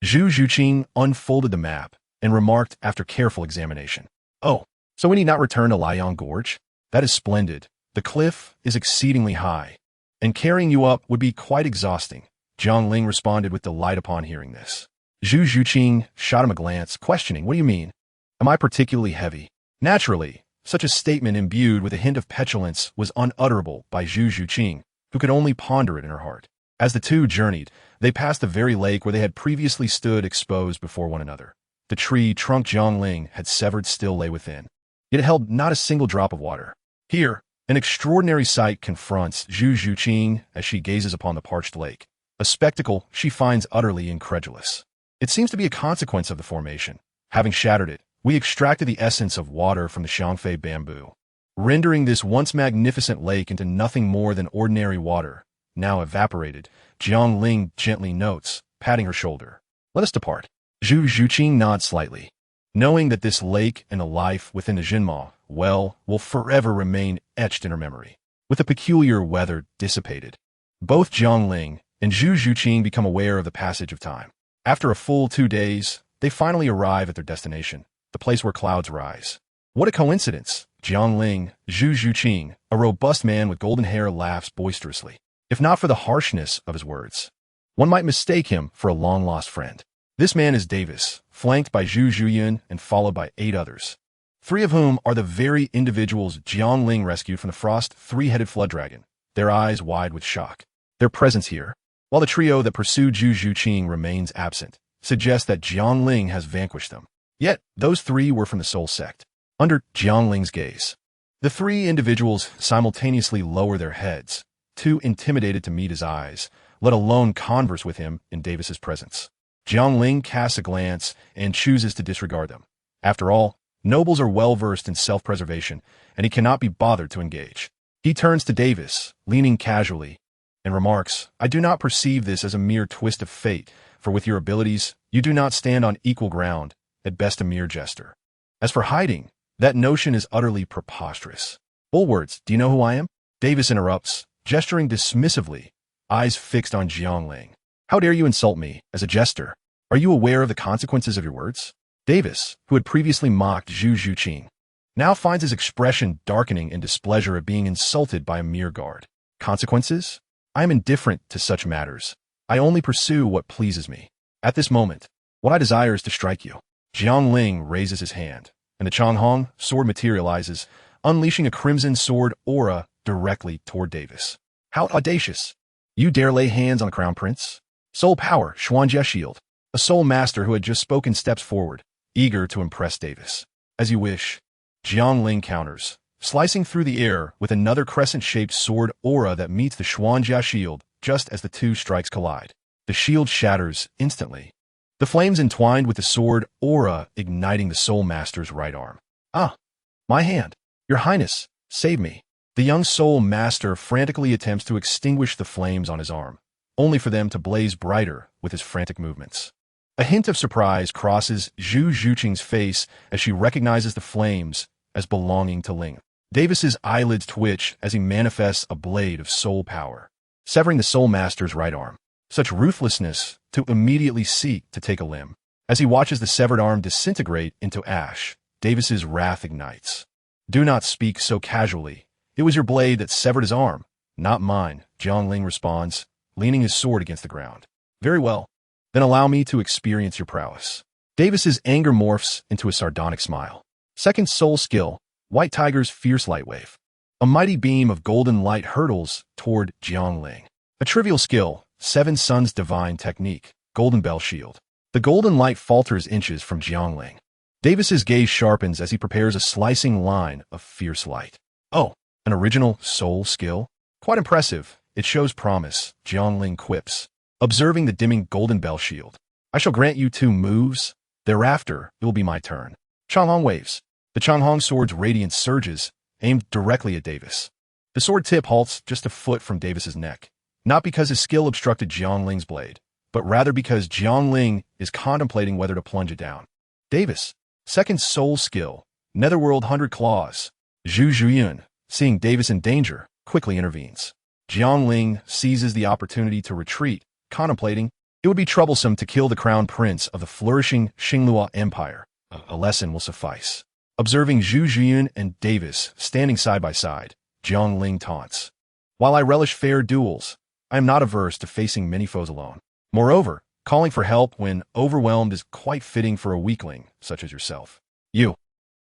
Zhu Zhuqing unfolded the map and remarked after careful examination. Oh, so we need not return to Liang Gorge? That is splendid. The cliff is exceedingly high, and carrying you up would be quite exhausting. Jiang Ling responded with delight upon hearing this. Zhu Zhuqing shot him a glance, questioning, what do you mean? Am I particularly heavy? Naturally, such a statement imbued with a hint of petulance was unutterable by Zhu Zhuqing, who could only ponder it in her heart. As the two journeyed, they passed the very lake where they had previously stood exposed before one another. The tree trunk Jiang Ling had severed still lay within, yet it held not a single drop of water. Here, an extraordinary sight confronts Zhu Zhuqing as she gazes upon the parched lake, a spectacle she finds utterly incredulous. It seems to be a consequence of the formation. Having shattered it, we extracted the essence of water from the Xiangfei bamboo, rendering this once magnificent lake into nothing more than ordinary water, now evaporated. Jiang Ling gently notes, patting her shoulder. Let us depart. Zhu Zhuqing nods slightly, knowing that this lake and the life within the Jinma well will forever remain etched in her memory. With the peculiar weather dissipated, both Jiang Ling and Zhu Zhuqing become aware of the passage of time. After a full 2 days, they finally arrive at their destination, the place where clouds rise. What a coincidence! Jiang Ling, Zhu Zhuqing, a robust man with golden hair, laughs boisterously. If not for the harshness of his words, one might mistake him for a long-lost friend. This man is Davis, flanked by Zhu Zhuyun and followed by 8 others, 3 of whom are the very individuals Jiang Ling rescued from the frost 3-headed flood dragon, their eyes wide with shock. Their presence here, while the trio that pursued Zhu Zhuqing remains absent, suggests that Jiang Ling has vanquished them. Yet, those 3 were from the Soul Sect. Under Jiang Ling's gaze, the 3 individuals simultaneously lower their heads, too intimidated to meet his eyes, let alone converse with him in Davis's presence. Jiang Ling casts a glance and chooses to disregard them. After all, nobles are well-versed in self-preservation, and he cannot be bothered to engage. He turns to Davis, leaning casually, and remarks, I do not perceive this as a mere twist of fate, for with your abilities, you do not stand on equal ground, at best a mere jester. As for hiding, that notion is utterly preposterous. Bullwords, do you know who I am? Davis interrupts, gesturing dismissively, eyes fixed on Jiang Ling. How dare you insult me, as a jester? Are you aware of the consequences of your words? Davis, who had previously mocked Zhu Zhuqing, now finds his expression darkening in displeasure at being insulted by a mere guard. Consequences? I am indifferent to such matters. I only pursue what pleases me. At this moment, what I desire is to strike you. Jiang Ling raises his hand, and the Changhong sword materializes, unleashing a crimson sword aura directly toward Davis. How audacious! You dare lay hands on the Crown Prince? Soul Power, Xuanjia Shield. A soul master who had just spoken steps forward, eager to impress Davis. As you wish. Jiang Ling counters, slicing through the air with another crescent-shaped sword aura that meets the Xuanjia Shield just as the 2 strikes collide. The shield shatters instantly, the flames entwined with the sword aura igniting the Soul Master's right arm. Ah, my hand. Your Highness, save me. The young Soul Master frantically attempts to extinguish the flames on his arm, only for them to blaze brighter with his frantic movements. A hint of surprise crosses Zhu Zhuqing's face as she recognizes the flames as belonging to Ling. Davis's eyelids twitch as he manifests a blade of soul power, severing the Soul Master's right arm. Such ruthlessness to immediately seek to take a limb. As he watches the severed arm disintegrate into ash, Davis's wrath ignites. Do not speak so casually. It was your blade that severed his arm, not mine, Jiangling responds, leaning his sword against the ground. Very well. Then allow me to experience your prowess. Davis's anger morphs into a sardonic smile. Second soul skill, White Tiger's Fierce Light Wave. A mighty beam of golden light hurtles toward Jiangling. A trivial skill, Seven Suns Divine Technique, Golden Bell Shield. The golden light falters inches from Jiangling. Davis's gaze sharpens as he prepares a slicing line of fierce light. Oh, an original soul skill? Quite impressive. It shows promise, Jiangling quips, observing the dimming golden bell shield. I shall grant you 2 moves. Thereafter, it will be my turn. Changhong waves. The Changhong sword's radiance surges, aimed directly at Davis. The sword tip halts just a foot from Davis's neck, not because his skill obstructed Jiangling's blade, but rather because Jiangling is contemplating whether to plunge it down. Davis, second soul skill, Netherworld 100 Claws. Zhu Zhuyun, seeing Davis in danger, quickly intervenes. Jiangling seizes the opportunity to retreat, contemplating it would be troublesome to kill the crown prince of the flourishing Xinglua Empire. A lesson will suffice. Observing Zhu Zhuyun and Davis standing side by side, Jiangling taunts. While I relish fair duels, I am not averse to facing many foes alone. Moreover, calling for help when overwhelmed is quite fitting for a weakling such as yourself. You.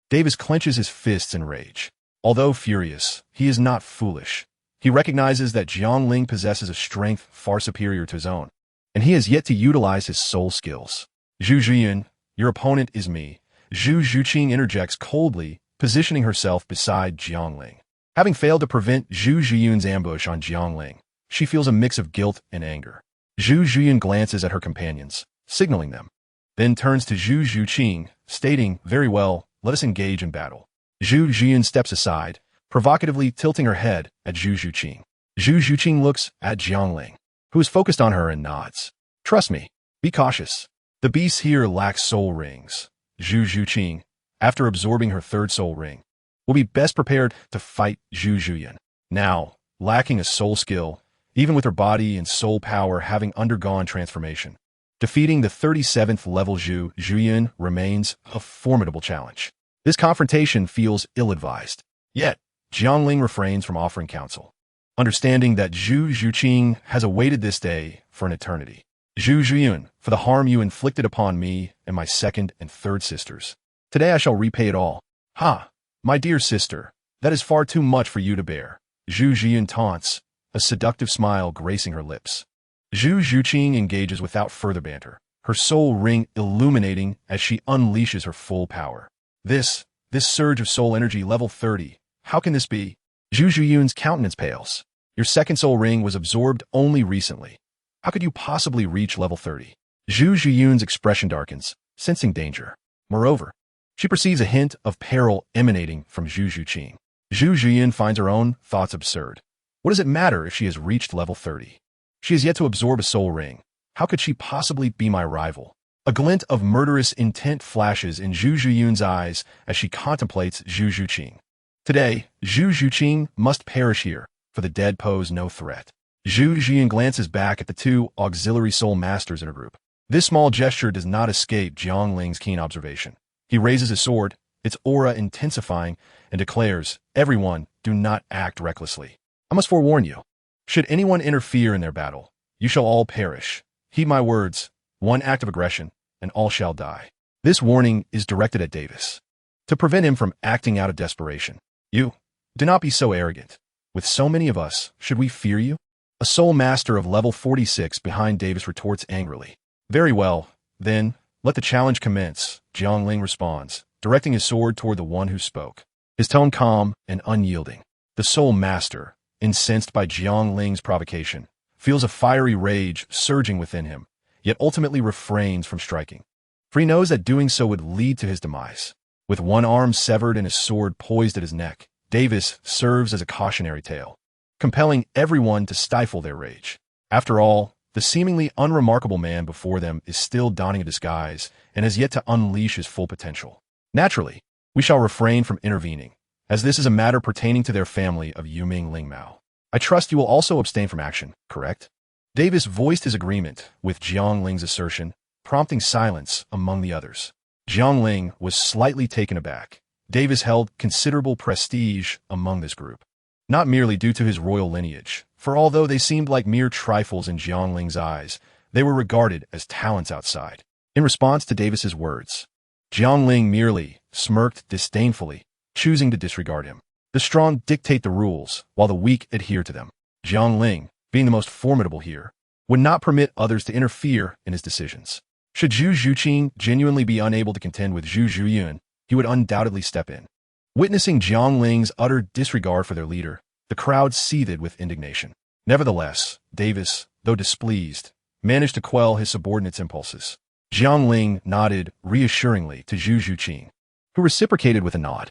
Davis clenches his fists in rage. Although furious, he is not foolish. He recognizes that Jiangling possesses a strength far superior to his own, and he has yet to utilize his soul skills. Zhu Zhuyun, your opponent is me. Zhu Zhuqing interjects coldly, positioning herself beside Jiangling. Having failed to prevent Zhu Zhuyun's ambush on Jiangling, she feels a mix of guilt and anger. Zhu Zhuyun glances at her companions, signaling them, then turns to Zhu Zhuqing, stating, very well, let us engage in battle. Zhu Zhuyun steps aside, provocatively tilting her head at Zhu Zhuqing. Zhu Zhuqing looks at Jiangling, who is focused on her and nods. Trust me, be cautious. The beasts here lack soul rings. Zhu Zhuqing, after absorbing her 3rd soul ring, will be best prepared to fight Zhu Zhuyun. Now, lacking a soul skill, even with her body and soul power having undergone transformation, defeating the 37th level Zhu Zhuyun remains a formidable challenge. This confrontation feels ill-advised. Yet, Jiangling refrains from offering counsel, understanding that Zhu Zhuqing has awaited this day for an eternity. Zhu Zhuyun, for the harm you inflicted upon me and my 2nd and 3rd sisters. Today I shall repay it all. Ha! My dear sister, that is far too much for you to bear. Zhu Zhuyun taunts, a seductive smile gracing her lips. Zhu Zhuqing engages without further banter, her soul ring illuminating as she unleashes her full power. This surge of soul energy level 30. How can this be? Zhu Zhuyun's countenance pales. Your 2nd soul ring was absorbed only recently. How could you possibly reach level 30? Zhu Zhuyun's expression darkens, sensing danger. Moreover, she perceives a hint of peril emanating from Zhu Zhuqing. Zhu Zhuyun finds her own thoughts absurd. What does it matter if she has reached level 30? She has yet to absorb a soul ring. How could she possibly be my rival? A glint of murderous intent flashes in Zhu Zhuyun's eyes as she contemplates Zhu Zhuqing. Today, Zhu Zhuqing must perish here, for the dead pose no threat. Zhu Zhuyun glances back at the 2 auxiliary soul masters in her group. This small gesture does not escape Jiangling's keen observation. He raises his sword, its aura intensifying, and declares, everyone, do not act recklessly. I must forewarn you. Should anyone interfere in their battle, you shall all perish. Heed my words, 1 act of aggression, and all shall die. This warning is directed at Davis, to prevent him from acting out of desperation. You, do not be so arrogant. With so many of us, should we fear you? A soul master of level 46 behind Davis retorts angrily. Very well, then, let the challenge commence, Jiangling responds, directing his sword toward the one who spoke. His tone calm and unyielding. The soul master, incensed by Jiangling's provocation, feels a fiery rage surging within him, yet ultimately refrains from striking. For he knows that doing so would lead to his demise. With 1 arm severed and his sword poised at his neck, Davis serves as a cautionary tale, compelling everyone to stifle their rage. After all, the seemingly unremarkable man before them is still donning a disguise and has yet to unleash his full potential. Naturally, we shall refrain from intervening, as this is a matter pertaining to their family of Yuming Lingmao. I trust you will also abstain from action, correct? Davis voiced his agreement with Jiang Ling's assertion, prompting silence among the others. Jiang Ling was slightly taken aback. Davis held considerable prestige among this group, not merely due to his royal lineage, for although they seemed like mere trifles in Jiang Ling's eyes, they were regarded as talents outside. In response to Davis's words, Jiang Ling merely smirked disdainfully, choosing to disregard him. The strong dictate the rules, while the weak adhere to them. Jiang Ling, being the most formidable here, would not permit others to interfere in his decisions. Should Zhu Zhuqing genuinely be unable to contend with Zhu Zhuyun, he would undoubtedly step in. Witnessing Jiang Ling's utter disregard for their leader, the crowd seethed with indignation. Nevertheless, Davis, though displeased, managed to quell his subordinate's impulses. Jiang Ling nodded reassuringly to Zhu Zhuqing, who reciprocated with a nod.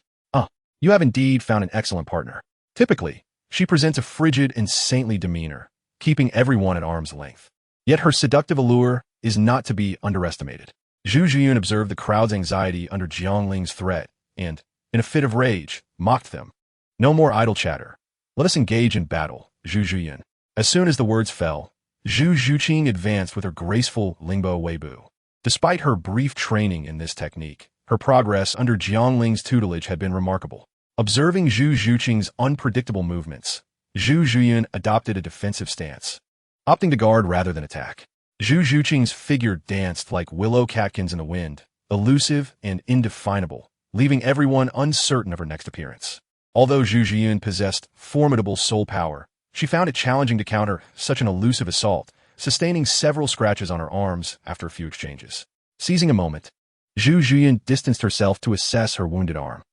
You have indeed found an excellent partner. Typically, she presents a frigid and saintly demeanor, keeping everyone at arm's length. Yet her seductive allure is not to be underestimated. Zhu Zhuyun observed the crowd's anxiety under Jiang Ling's threat and, in a fit of rage, mocked them. No more idle chatter. Let us engage in battle, Zhu Zhuyun. As soon as the words fell, Zhu Zhuqing advanced with her graceful Lingbo Weibu. Despite her brief training in this technique, her progress under Jiang Ling's tutelage had been remarkable. Observing Zhu Zhuqing's unpredictable movements, Zhu Zhuyun adopted a defensive stance, opting to guard rather than attack. Zhu Zhuqing's figure danced like willow catkins in the wind, elusive and indefinable, leaving everyone uncertain of her next appearance. Although Zhu Zhuyun possessed formidable soul power, she found it challenging to counter such an elusive assault, sustaining several scratches on her arms after a few exchanges. Seizing a moment, Zhu Zhuyun distanced herself to assess her wounded arm.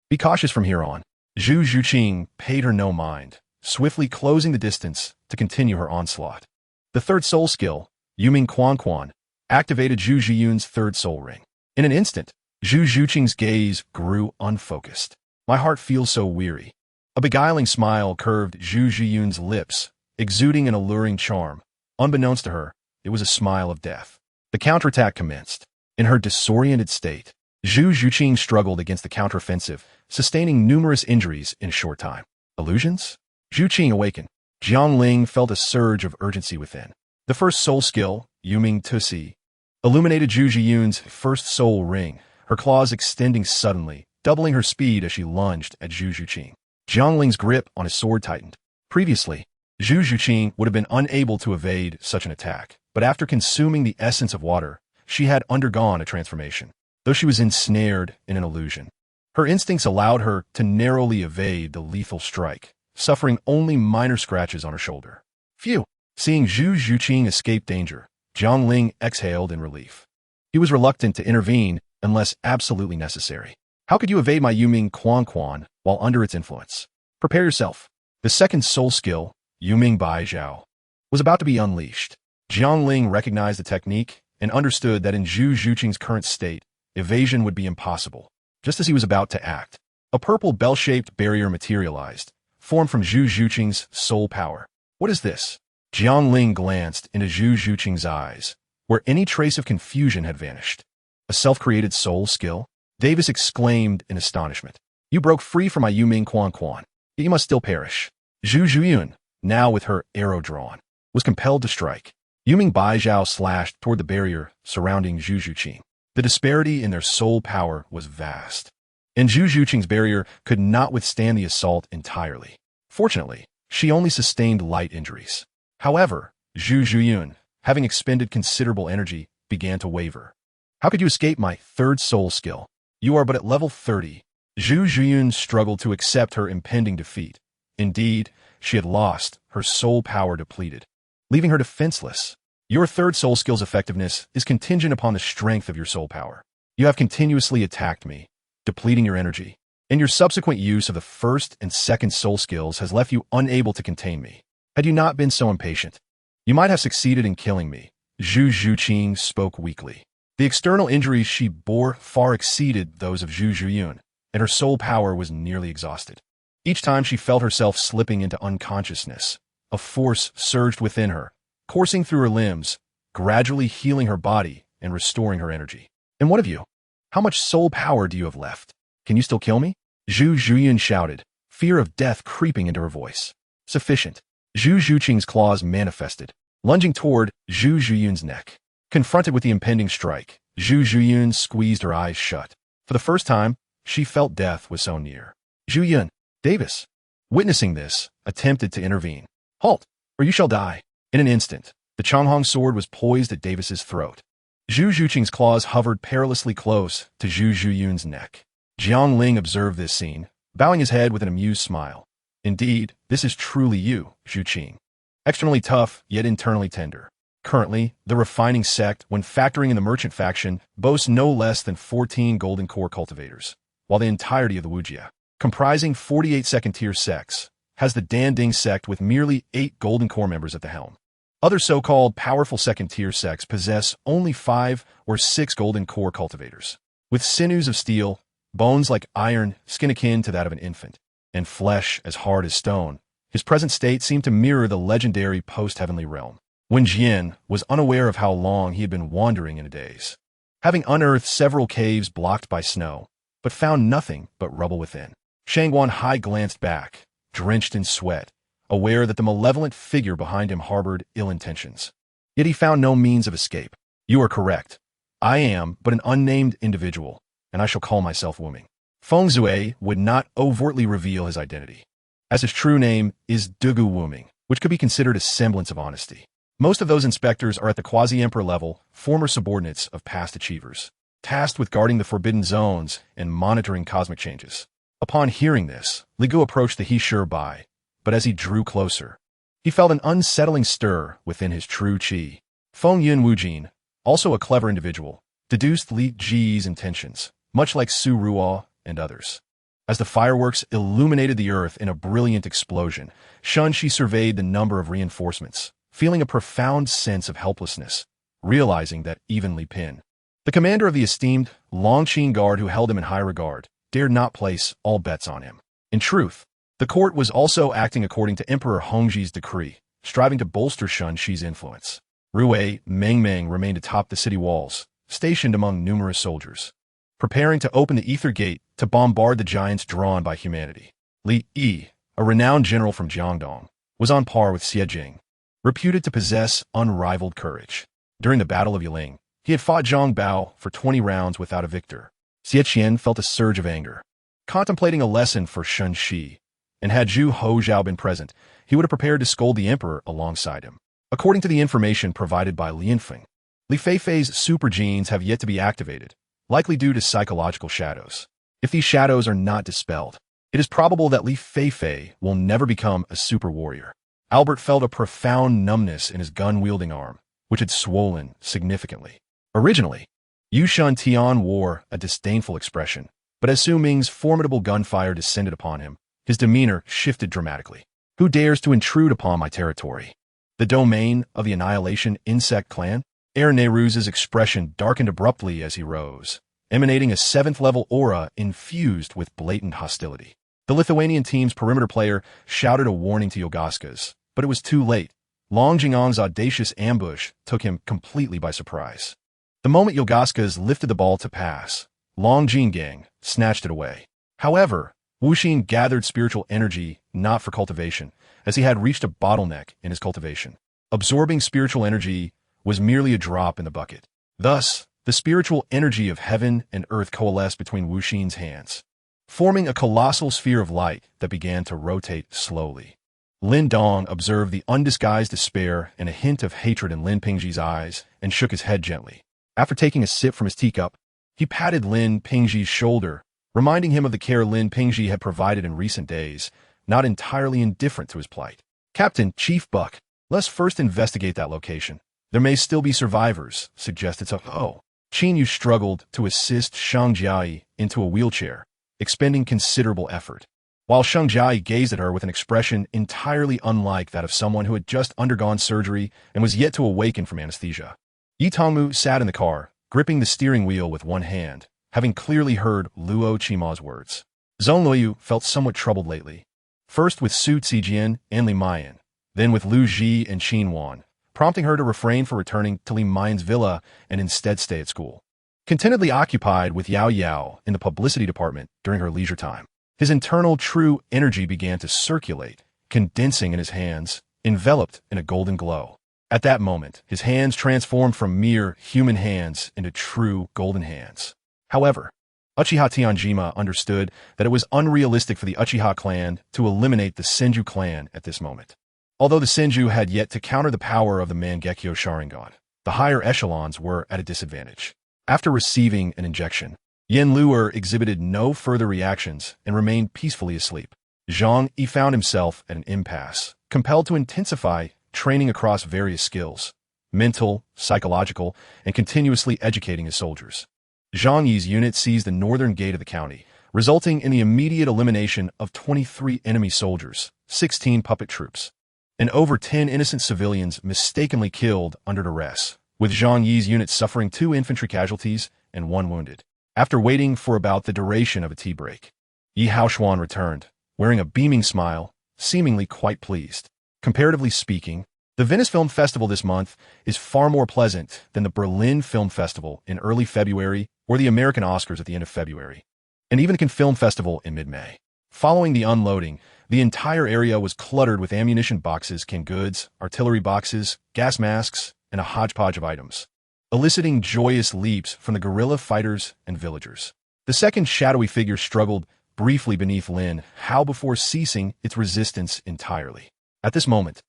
Be cautious from here on. Zhu Zhuqing paid her no mind, swiftly closing the distance to continue her onslaught. The third soul skill, Yuming Quan Quan, activated Zhu Zhuyun's third soul ring. In an instant, Zhu Zhuqing's gaze grew unfocused. My heart feels so weary. A beguiling smile curved Zhu Zhuyun's lips, exuding an alluring charm. Unbeknownst to her, it was a smile of death. The counterattack commenced. In her disoriented state, Zhu Zhuqing struggled against the counteroffensive, sustaining numerous injuries in a short time. Illusions? Zhuqing awakened. Jiang Ling felt a surge of urgency within. The first soul skill, Yuming Tusi, illuminated Zhu Zhuyun's first soul ring, her claws extending suddenly, doubling her speed as she lunged at Zhu Zhuqing. Jiang Ling's grip on his sword tightened. Previously, Zhu Zhuqing would have been unable to evade such an attack, but after consuming the essence of water, she had undergone a transformation. Though she was ensnared in an illusion, her instincts allowed her to narrowly evade the lethal strike, suffering only minor scratches on her shoulder. Phew! Seeing Zhu Zhuqing escape danger, Jiang Ling exhaled in relief. He was reluctant to intervene unless absolutely necessary. How could you evade my Yuming Quan Quan while under its influence? Prepare yourself. The second soul skill, Yuming Bai Zhao, was about to be unleashed. Jiang Ling recognized the technique and understood that in Zhu Zhuqing's current state, evasion would be impossible. Just as he was about to act, a purple bell-shaped barrier materialized, formed from Zhu Zhuqing's soul power. What is this? Jiang Ling glanced into Zhu Zhuqing's eyes, where any trace of confusion had vanished. A self-created soul skill? Davis exclaimed in astonishment. You broke free from my Yuming Quan Quan, yet you must still perish. Zhu Zhuyun, now with her arrow drawn, was compelled to strike. Yuming Bai Zhao slashed toward the barrier surrounding Zhu Zhuqing. The disparity in their soul power was vast, and Zhu Zhuqing's barrier could not withstand the assault entirely. Fortunately, she only sustained light injuries. However, Zhu Zhuyun, having expended considerable energy, began to waver. How could you escape my third soul skill? You are but at level 30. Zhu Zhuyun struggled to accept her impending defeat. Indeed, she had lost, her soul power depleted, leaving her defenseless. Your third soul skill's effectiveness is contingent upon the strength of your soul power. You have continuously attacked me, depleting your energy, and your subsequent use of the first and second soul skills has left you unable to contain me. Had you not been so impatient, you might have succeeded in killing me. Zhu Zhuqing spoke weakly. The external injuries she bore far exceeded those of Zhu Zhuyun, and her soul power was nearly exhausted. Each time she felt herself slipping into unconsciousness, a force surged within her, coursing through her limbs, gradually healing her body and restoring her energy. And what of you? How much soul power do you have left? Can you still kill me? Zhu Zhuyun shouted, fear of death creeping into her voice. Sufficient. Zhu Zhuqing's claws manifested, lunging toward Zhu Zhuyun's neck. Confronted with the impending strike, Zhu Zhuyun squeezed her eyes shut. For the first time, she felt death was so near. Zhuyun, Davis, witnessing this, attempted to intervene. Halt, or you shall die. In an instant, the Changhong sword was poised at Davis's throat. Zhu Zhuqing's claws hovered perilously close to Zhu Zhuyun's neck. Jiang Ling observed this scene, bowing his head with an amused smile. Indeed, this is truly you, Zhuqing. Externally tough, yet internally tender. Currently, the refining sect, when factoring in the merchant faction, boasts no less than 14 golden core cultivators, while the entirety of the Wujia, comprising 48 second-tier sects, has the Danding sect with merely 8 golden core members at the helm. Other so-called powerful second-tier sects possess only 5 or 6 golden core cultivators, with sinews of steel, bones like iron, skin akin to that of an infant, and flesh as hard as stone. His present state seemed to mirror the legendary post-heavenly realm. Wen Jian was unaware of how long he had been wandering in a daze, having unearthed several caves blocked by snow, but found nothing but rubble within. Shangguan Hai glanced back, drenched in sweat, aware that the malevolent figure behind him harbored ill intentions. Yet he found no means of escape. You are correct. I am but an unnamed individual, and I shall call myself Wuming. Feng Zue would not overtly reveal his identity, as his true name is Dugu Wuming, which could be considered a semblance of honesty. Most of those inspectors are at the quasi-emperor level, former subordinates of past achievers, tasked with guarding the forbidden zones and monitoring cosmic changes. Upon hearing this, Li Gu approached the He Sure Bai, but as he drew closer, he felt an unsettling stir within his true qi. Feng Yun Wujin, also a clever individual, deduced Li Ji's intentions, much like Su Ruo and others. As the fireworks illuminated the earth in a brilliant explosion, Shunshi surveyed the number of reinforcements, feeling a profound sense of helplessness, realizing that even Li Pin, the commander of the esteemed Longqin Guard who held him in high regard, dared not place all bets on him. In truth, the court was also acting according to Emperor Hongji's decree, striving to bolster Shunshi's influence. Rui Mengmeng remained atop the city walls, stationed among numerous soldiers, preparing to open the Ether Gate to bombard the giants drawn by humanity. Li Yi, a renowned general from Jiangdong, was on par with Xie Jing, reputed to possess unrivaled courage. During the Battle of Yiling, he had fought Zhang Bao for 20 rounds without a victor. Xie Qian felt a surge of anger, contemplating a lesson for Shunshi, and had Zhu Hozhao been present, he would have prepared to scold the emperor alongside him. According to the information provided by Li Yinfeng, Li Feifei's super genes have yet to be activated, likely due to psychological shadows. If these shadows are not dispelled, it is probable that Li Feifei will never become a super warrior. Albert felt a profound numbness in his gun-wielding arm, which had swollen significantly. Originally, Yu Shun Tian wore a disdainful expression, but as Su Ming's formidable gunfire descended upon him, his demeanor shifted dramatically. Who dares to intrude upon my territory? The domain of the Annihilation Insect Clan? Air Nehru's expression darkened abruptly as he rose, emanating a 7th-level aura infused with blatant hostility. The Lithuanian team's perimeter player shouted a warning to Yogaska's, but it was too late. Long Jingang's audacious ambush took him completely by surprise. The moment Yogaska's lifted the ball to pass, Long Jingang snatched it away. However, Wuxin gathered spiritual energy not for cultivation, as he had reached a bottleneck in his cultivation. Absorbing spiritual energy was merely a drop in the bucket. Thus, the spiritual energy of heaven and earth coalesced between Wuxin's hands, forming a colossal sphere of light that began to rotate slowly. Lin Dong observed the undisguised despair and a hint of hatred in Lin Pingji's eyes and shook his head gently. After taking a sip from his teacup, he patted Lin Pingji's shoulder, reminding him of the care Lin Pingji had provided in recent days, not entirely indifferent to his plight. Captain, Chief Buck, let's first investigate that location. There may still be survivors, suggested So. Oh. Qin Yu struggled to assist Shang Jiai into a wheelchair, expending considerable effort, while Shang Jiai gazed at her with an expression entirely unlike that of someone who had just undergone surgery and was yet to awaken from anesthesia. Yi Tongmu sat in the car, gripping the steering wheel with one hand, having clearly heard Luo Chima's words. Zhong Luoyu felt somewhat troubled lately, first with Su Zijian and Li Mayan, then with Lu Ji and Qin Wan, prompting her to refrain from returning to Li Mayan's villa and instead stay at school. Contentedly occupied with Yao Yao in the publicity department during her leisure time, His internal true energy began to circulate, condensing in his hands, enveloped in a golden glow. At that moment, his hands transformed from mere human hands into true golden hands. However, Uchiha Tianjima understood that it was unrealistic for the Uchiha clan to eliminate the Senju clan at this moment. Although the Senju had yet to counter the power of the Mangekyo Sharingan, the higher echelons were at a disadvantage. After receiving an injection, Yen Luer exhibited no further reactions and remained peacefully asleep. Zhang Yi found himself at an impasse, compelled to intensify training across various skills, mental, psychological, and continuously educating his soldiers. Zhang Yi's unit seized the northern gate of the county, resulting in the immediate elimination of 23 enemy soldiers, 16 puppet troops, and over 10 innocent civilians mistakenly killed under duress, with Zhang Yi's unit suffering 2 infantry casualties and 1 wounded. After waiting for about the duration of a tea break, Yi Haoshuan returned, wearing a beaming smile, seemingly quite pleased. Comparatively speaking, the Venice Film Festival this month is far more pleasant than the Berlin Film Festival in early February or the American Oscars at the end of February, and even the Cannes Film Festival in mid-May. Following the unloading, the entire area was cluttered with ammunition boxes, canned goods, artillery boxes, gas masks, and a hodgepodge of items, eliciting joyous leaps from the guerrilla fighters and villagers. The second shadowy figure struggled briefly beneath Lin Hao before ceasing its resistance entirely. At this moment,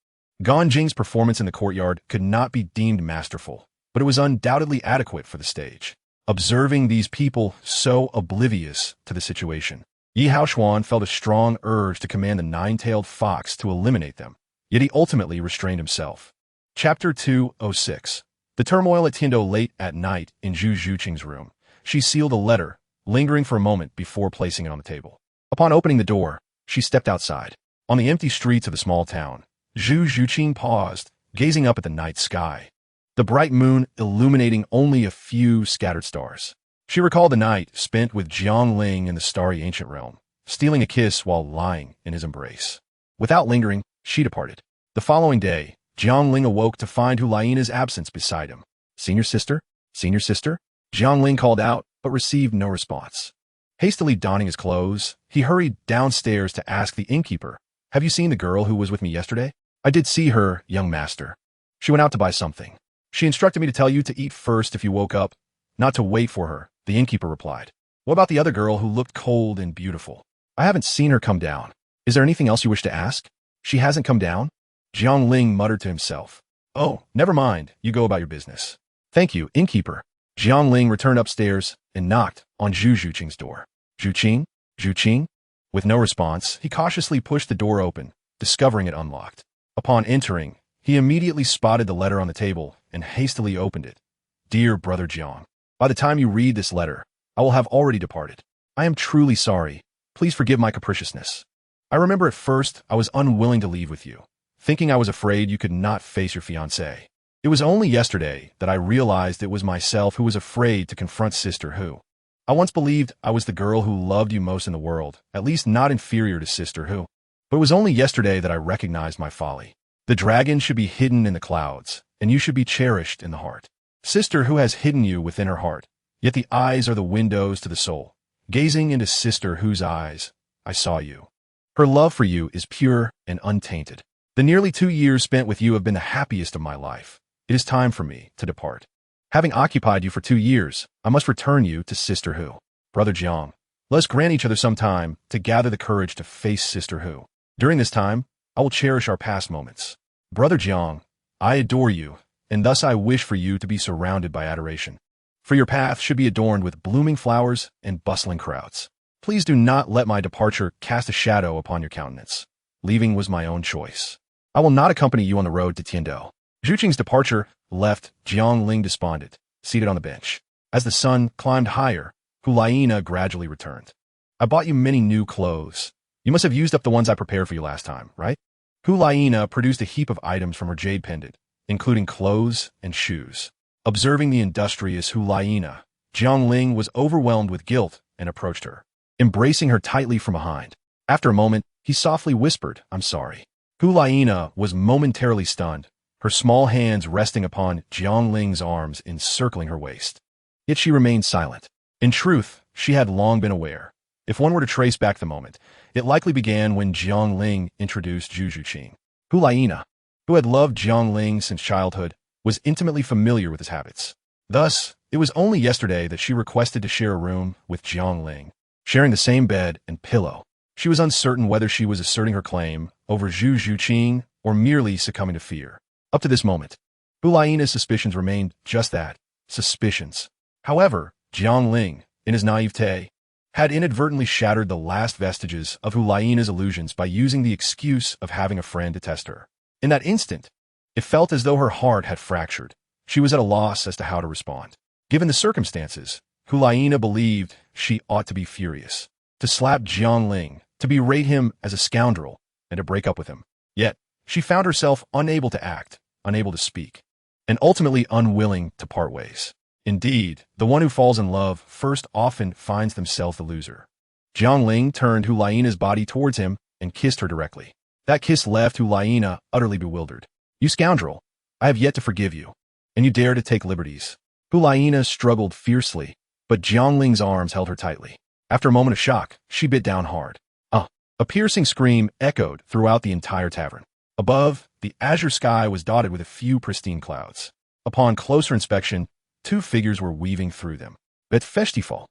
Gan Jing's performance in the courtyard could not be deemed masterful, but it was undoubtedly adequate for the stage. Observing these people so oblivious to the situation, Yi Haoshuan felt a strong urge to command the nine-tailed fox to eliminate them, yet he ultimately restrained himself. Chapter 206. The turmoil at Tiando late at night in Zhu Zhuqing's room. She sealed a letter, lingering for a moment before placing it on the table. Upon opening the door, she stepped outside. On the empty streets of the small town, Zhu Zhuqing paused, gazing up at the night sky, the bright moon illuminating only a few scattered stars. She recalled the night spent with Jiang Ling in the starry ancient realm, stealing a kiss while lying in his embrace. Without lingering, she departed. The following day, Jiang Ling awoke to find Hulaina's absence beside him. Senior sister? Senior sister? Jiang Ling called out, but received no response. Hastily donning his clothes, he hurried downstairs to ask the innkeeper, "Have you seen the girl who was with me yesterday?" "I did see her, young master. She went out to buy something. She instructed me to tell you to eat first if you woke up, not to wait for her," the innkeeper replied. "What about the other girl who looked cold and beautiful? I haven't seen her come down. Is there anything else you wish to ask?" "She hasn't come down?" Jiang Ling muttered to himself. "Oh, never mind. You go about your business." "Thank you, innkeeper." Jiang Ling returned upstairs and knocked on Zhu Zhuqing's door. "Zhuqing? Zhuqing?" With no response, he cautiously pushed the door open, discovering it unlocked. Upon entering, he immediately spotted the letter on the table and hastily opened it. "Dear Brother Jiang, by the time you read this letter, I will have already departed. I am truly sorry. Please forgive my capriciousness. I remember at first I was unwilling to leave with you, thinking I was afraid you could not face your fiancée. It was only yesterday that I realized it was myself who was afraid to confront Sister Hu. I once believed I was the girl who loved you most in the world, at least not inferior to Sister Hu. But it was only yesterday that I recognized my folly. The dragon should be hidden in the clouds, and you should be cherished in the heart. Sister Hu has hidden you within her heart, yet the eyes are the windows to the soul. Gazing into Sister Hu's eyes, I saw you. Her love for you is pure and untainted. The nearly 2 years spent with you have been the happiest of my life. It is time for me to depart. Having occupied you for 2 years, I must return you to Sister Hu. Brother Jiang, let us grant each other some time to gather the courage to face Sister Hu. During this time, I will cherish our past moments. Brother Jiang, I adore you, and thus I wish for you to be surrounded by adoration. For your path should be adorned with blooming flowers and bustling crowds. Please do not let my departure cast a shadow upon your countenance. Leaving was my own choice. I will not accompany you on the road to Tiando." Zhuqing's departure left Jiang Ling despondent, seated on the bench. As the sun climbed higher, Hulaina gradually returned. "I bought you many new clothes. You must have used up the ones I prepared for you last time, right?" Hulaina produced a heap of items from her jade pendant, including clothes and shoes. Observing the industrious Hulaina, Jiang Ling was overwhelmed with guilt and approached her, embracing her tightly from behind. After a moment, he softly whispered, "I'm sorry." Hulaina was momentarily stunned, her small hands resting upon Jiang Ling's arms encircling her waist. Yet she remained silent. In truth, she had long been aware. If one were to trace back the moment, it likely began when Jiang Ling introduced Zhu Juqing. Hulaina, who had loved Jiang Ling since childhood, was intimately familiar with his habits. Thus, it was only yesterday that she requested to share a room with Jiang Ling, sharing the same bed and pillow. She was uncertain whether she was asserting her claim over Zhu Juqing or merely succumbing to fear. Up to this moment, Hulaina's suspicions remained just that, suspicions. However, Jiang Ling, in his naivete, had inadvertently shattered the last vestiges of Hulaina's illusions by using the excuse of having a friend to test her. In that instant, it felt as though her heart had fractured. She was at a loss as to how to respond. Given the circumstances, Hulaina believed she ought to be furious, to slap Jiang Ling, to berate him as a scoundrel, and to break up with him. Yet, she found herself unable to act, unable to speak, and ultimately unwilling to part ways. Indeed, the one who falls in love first often finds themselves the loser. Jiang Ling turned Hulaina's body towards him and kissed her directly. That kiss left Hulaina utterly bewildered. "You scoundrel, I have yet to forgive you, and you dare to take liberties." Hulaina struggled fiercely, but Jiang Ling's arms held her tightly. After a moment of shock, she bit down hard. A piercing scream echoed throughout the entire tavern. Above, the azure sky was dotted with a few pristine clouds. Upon closer inspection, two figures were weaving through them. "Bet Festival.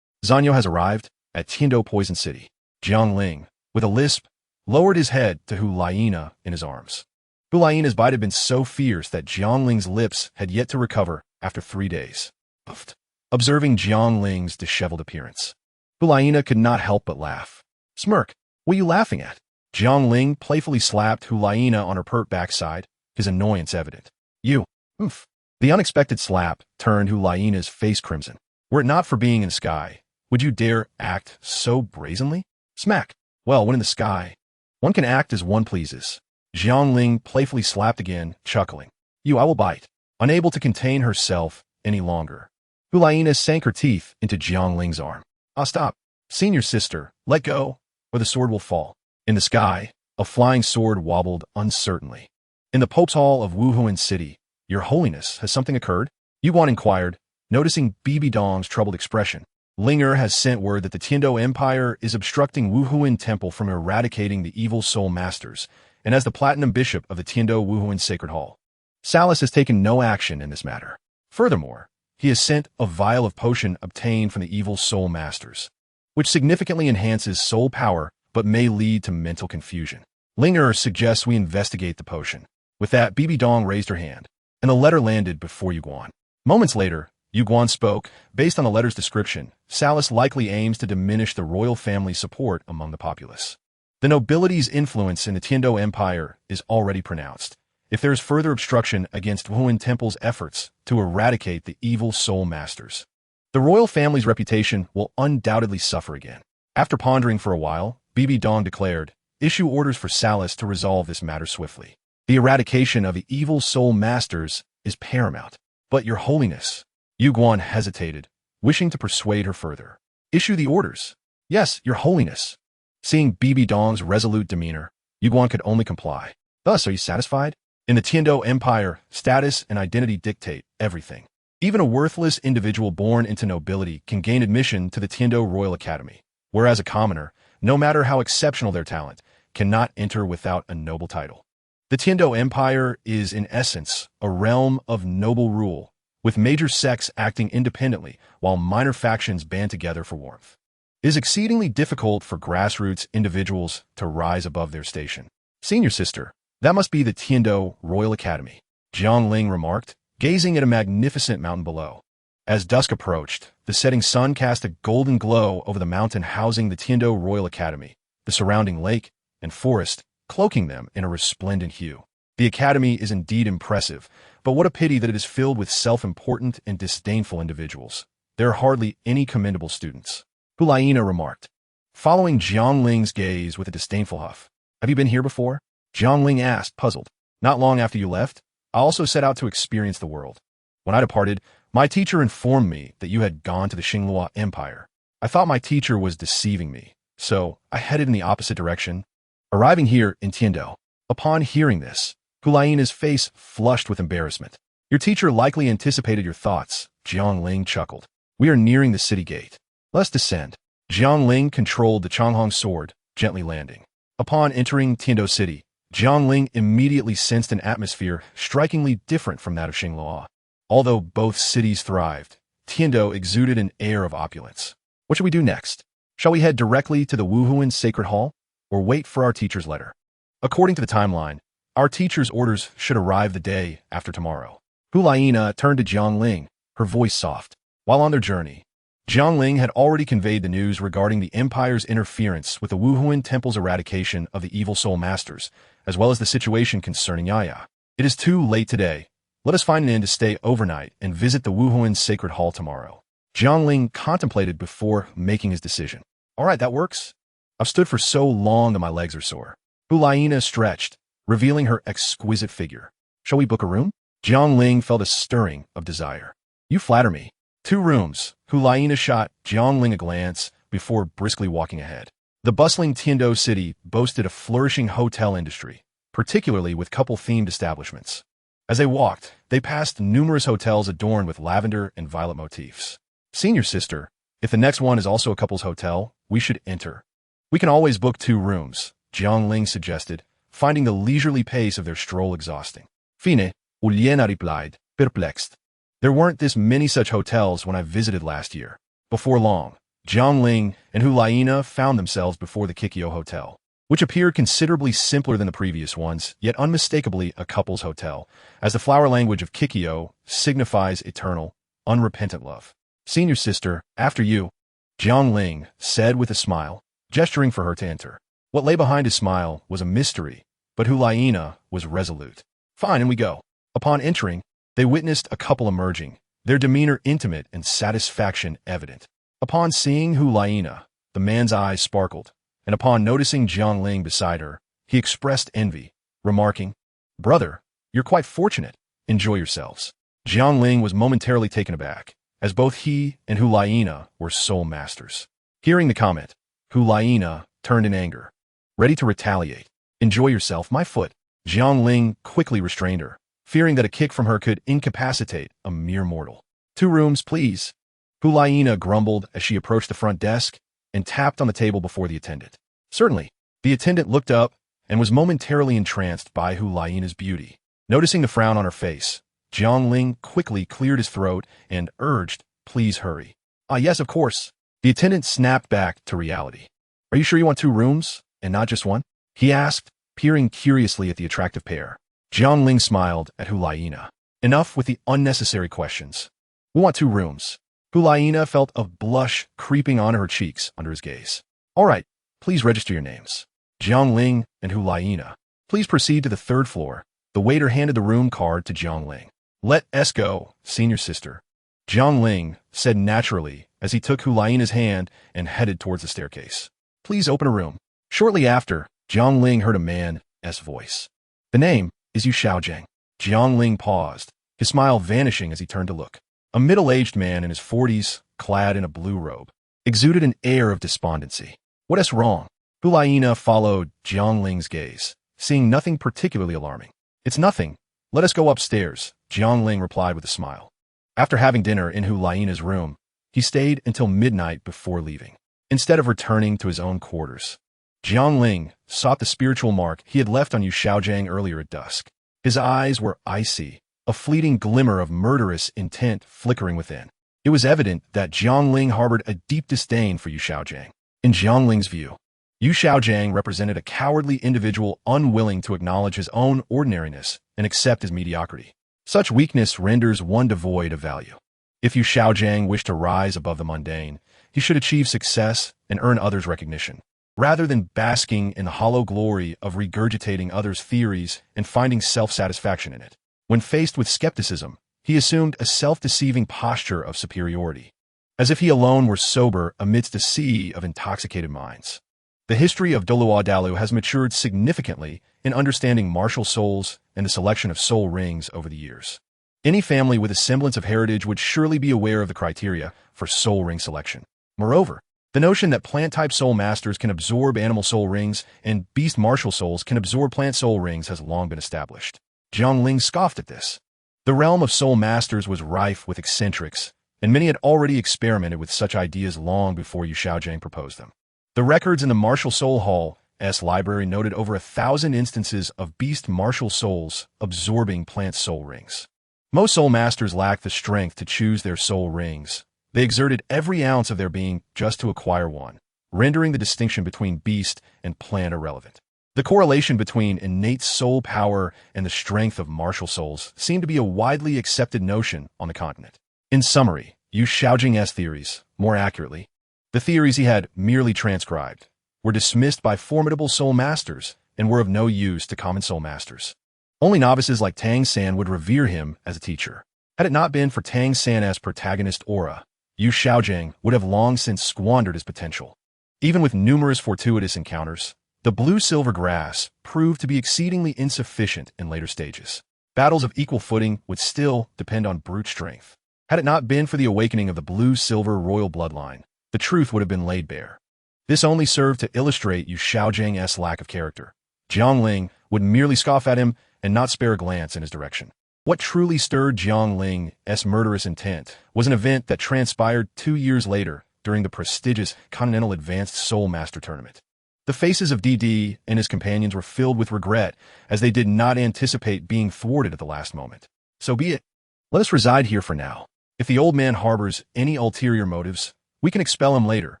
Zanyo has arrived at Tiando Poison City." Jiang Ling, with a lisp, lowered his head to Hulaina in his arms. Hulaina's bite had been so fierce that Jiang Ling's lips had yet to recover after 3 days. Puffed. Observing Jiang Ling's disheveled appearance, Hulaina could not help but laugh. "Smirk, what are you laughing at?" Jiang Ling playfully slapped Hulaina on her pert backside, his annoyance evident. "You, oomph." The unexpected slap turned Hulaina's face crimson. "Were it not for being in the sky, would you dare act so brazenly?" Smack. "Well, when in the sky, one can act as one pleases." Jiang Ling playfully slapped again, chuckling. "You, I will bite." Unable to contain herself any longer, Hulaina sank her teeth into Jiang Ling's arm. Stop. Senior sister, let go, or the sword will fall." In the sky, a flying sword wobbled uncertainly. "In the Pope's Hall of Wuhuan City, Your Holiness, has something occurred?" Yuguan inquired, noticing Bibi Dong's troubled expression. "Linger has sent word that the Tiando Empire is obstructing Wuhuan Temple from eradicating the evil soul masters, and as the Platinum Bishop of the Tiando Wuhuan Sacred Hall, Salas has taken no action in this matter. Furthermore, he has sent a vial of potion obtained from the evil soul masters, which significantly enhances soul power but may lead to mental confusion. Linger suggests we investigate the potion." With that, Bibi Dong raised her hand, and the letter landed before Yuguan. Moments later, Yuguan spoke. "Based on the letter's description, Salas likely aims to diminish the royal family's support among the populace. The nobility's influence in the Tiando Empire is already pronounced. If there is further obstruction against Wuhuan Temple's efforts to eradicate the evil soul masters, the royal family's reputation will undoubtedly suffer again." After pondering for a while, Bibi Dong declared, "Issue orders for Salas to resolve this matter swiftly. The eradication of the evil soul masters is paramount." "But, Your Holiness," Yuguan hesitated, wishing to persuade her further. "Issue the orders." "Yes, Your Holiness." Seeing Bibi Dong's resolute demeanor, Yuguan could only comply. "Thus, are you satisfied? In the Tiando Empire, status and identity dictate everything. Even a worthless individual born into nobility can gain admission to the Tiando Royal Academy, whereas a commoner, no matter how exceptional their talent, cannot enter without a noble title. The Tiando Empire is, in essence, a realm of noble rule, with major sects acting independently while minor factions band together for warmth. It is exceedingly difficult for grassroots individuals to rise above their station." "Senior sister, that must be the Tiando Royal Academy," Jiang Ling remarked, gazing at a magnificent mountain below. As dusk approached, the setting sun cast a golden glow over the mountain housing the Tiando Royal Academy, the surrounding lake, and forest, cloaking them in a resplendent hue. The academy is indeed impressive, but what a pity that it is filled with self-important and disdainful individuals. There are hardly any commendable students, Hulaina remarked, following Jiang Ling's gaze with a disdainful huff. "Have you been here before?" Jiang Ling asked, puzzled. "Not long after you left, I also set out to experience the world. When I departed, my teacher informed me that you had gone to the Xinglua Empire. I thought my teacher was deceiving me, so I headed in the opposite direction, arriving here in Tiando." Upon hearing this, Hulaina's face flushed with embarrassment. "Your teacher likely anticipated your thoughts," Jiang Ling chuckled. "We are nearing the city gate. Let's descend." Jiangling controlled the Changhong sword, gently landing. Upon entering Tiando City, Jiangling immediately sensed an atmosphere strikingly different from that of Xinglua. Although both cities thrived, Tiando exuded an air of opulence. What should we do next? Shall we head directly to the Wuhuan Sacred Hall, or wait for our teacher's letter? According to the timeline, our teacher's orders should arrive the day after tomorrow. Hulaina turned to Jiangling, her voice soft. While on their journey, Jiangling had already conveyed the news regarding the Empire's interference with the Wuhuan Temple's eradication of the evil soul masters, as well as the situation concerning Yaya. It is too late today. Let us find an inn to stay overnight and visit the Wuhuan Sacred Hall tomorrow. Jiangling contemplated before making his decision. All right, that works. I've stood for so long that my legs are sore. Hulaina stretched, revealing her exquisite figure. Shall we book a room? Jiangling felt a stirring of desire. You flatter me. 2 rooms. Hulaina shot Jiangling a glance before briskly walking ahead. The bustling Tiando city boasted a flourishing hotel industry, particularly with couple-themed establishments. As they walked, they passed numerous hotels adorned with lavender and violet motifs. Senior sister, if the next one is also a couple's hotel, we should enter. We can always book 2 rooms, Jiangling suggested, finding the leisurely pace of their stroll exhausting. Fine, Uliena replied, perplexed. There weren't this many such hotels when I visited last year. Before long, Jiangling and Hulaina found themselves before the Kikyo Hotel, which appeared considerably simpler than the previous ones, yet unmistakably a couple's hotel, as the flower language of Kikyo signifies eternal, unrepentant love. Senior sister, after you, Jiangling said with a smile, gesturing for her to enter. What lay behind his smile was a mystery, but Hulaina was resolute. Fine, and we go. Upon entering, they witnessed a couple emerging, their demeanor intimate and satisfaction evident. Upon seeing Hulaina, the man's eyes sparkled, and upon noticing Jiangling beside her, he expressed envy, remarking, "Brother, you're quite fortunate. Enjoy yourselves." Jiangling was momentarily taken aback, as both he and Hulaina were soul masters. Hearing the comment, Hulaina turned in anger, ready to retaliate. "Enjoy yourself, my foot." Jiangling quickly restrained her, fearing that a kick from her could incapacitate a mere mortal. 2 rooms, please. Hulaina grumbled as she approached the front desk and tapped on the table before the attendant. Certainly. The attendant looked up and was momentarily entranced by Hulaina's beauty. Noticing the frown on her face, Jiangling quickly cleared his throat and urged, "Please hurry." "Ah, yes, of course." The attendant snapped back to reality. "Are you sure you want 2 rooms, and not just 1? He asked, peering curiously at the attractive pair. Jiangling smiled at Hulaina. Enough with the unnecessary questions. "We want 2 rooms." Hulaina felt a blush creeping onto her cheeks under his gaze. "All right, please register your names." Jiangling and Hulaina. "Please proceed to the 3rd floor." The waiter handed the room card to Jiangling. "Let us go, senior sister." Jiangling said naturally as he took Hulaina's hand and headed towards the staircase. "Please open a room." Shortly after, Jiangling heard a man's voice. "The name is Yu Xiaojang." Jiangling paused, his smile vanishing as he turned to look. A middle-aged man in his 40s, clad in a blue robe, exuded an air of despondency. "What is wrong?" Hulaina followed Jiangling's gaze, seeing nothing particularly alarming. "It's nothing. Let us go upstairs," Jiangling replied with a smile. After having dinner in Hulaina's room, he stayed until midnight before leaving, instead of returning to his own quarters. Jiangling sought the spiritual mark he had left on Yu Xiaojang earlier at dusk. His eyes were icy, a fleeting glimmer of murderous intent flickering within. It was evident that Jiangling harbored a deep disdain for Yu Xiaojang. In Jiangling's view, Yu Xiaojang represented a cowardly individual unwilling to acknowledge his own ordinariness and accept his mediocrity. Such weakness renders one devoid of value. If Yu Xiaojang wished to rise above the mundane, he should achieve success and earn others' recognition, rather than basking in the hollow glory of regurgitating others' theories and finding self-satisfaction in it. When faced with skepticism, he assumed a self-deceiving posture of superiority, as if he alone were sober amidst a sea of intoxicated minds. The history of Douluo has matured significantly in understanding martial souls and the selection of soul rings over the years. Any family with a semblance of heritage would surely be aware of the criteria for soul ring selection. Moreover, the notion that plant-type soul masters can absorb animal soul rings and beast martial souls can absorb plant soul rings has long been established. Jiangling scoffed at this. The realm of soul masters was rife with eccentrics, and many had already experimented with such ideas long before Yu Xiaojiang proposed them. The records in the Martial Soul Hall's library noted over 1,000 instances of beast martial souls absorbing plant soul rings. Most soul masters lacked the strength to choose their soul rings. They exerted every ounce of their being just to acquire one, rendering the distinction between beast and plant irrelevant. The correlation between innate soul power and the strength of martial souls seemed to be a widely accepted notion on the continent. In summary, Yu Xiaojing's theories, more accurately, the theories he had merely transcribed, were dismissed by formidable soul masters and were of no use to common soul masters. Only novices like Tang San would revere him as a teacher. Had it not been for Tang San's protagonist aura, Yu Xiaojing would have long since squandered his potential. Even with numerous fortuitous encounters, the blue-silver grass proved to be exceedingly insufficient in later stages. Battles of equal footing would still depend on brute strength. Had it not been for the awakening of the blue-silver royal bloodline, the truth would have been laid bare. This only served to illustrate Yu Xiaojing's lack of character. Jiang Ling would merely scoff at him and not spare a glance in his direction. What truly stirred Jiang Ling's murderous intent was an event that transpired 2 years later during the prestigious Continental Advanced Soul Master Tournament. The faces of DD and his companions were filled with regret as they did not anticipate being thwarted at the last moment. So be it. Let us reside here for now. If the old man harbors any ulterior motives, we can expel him later,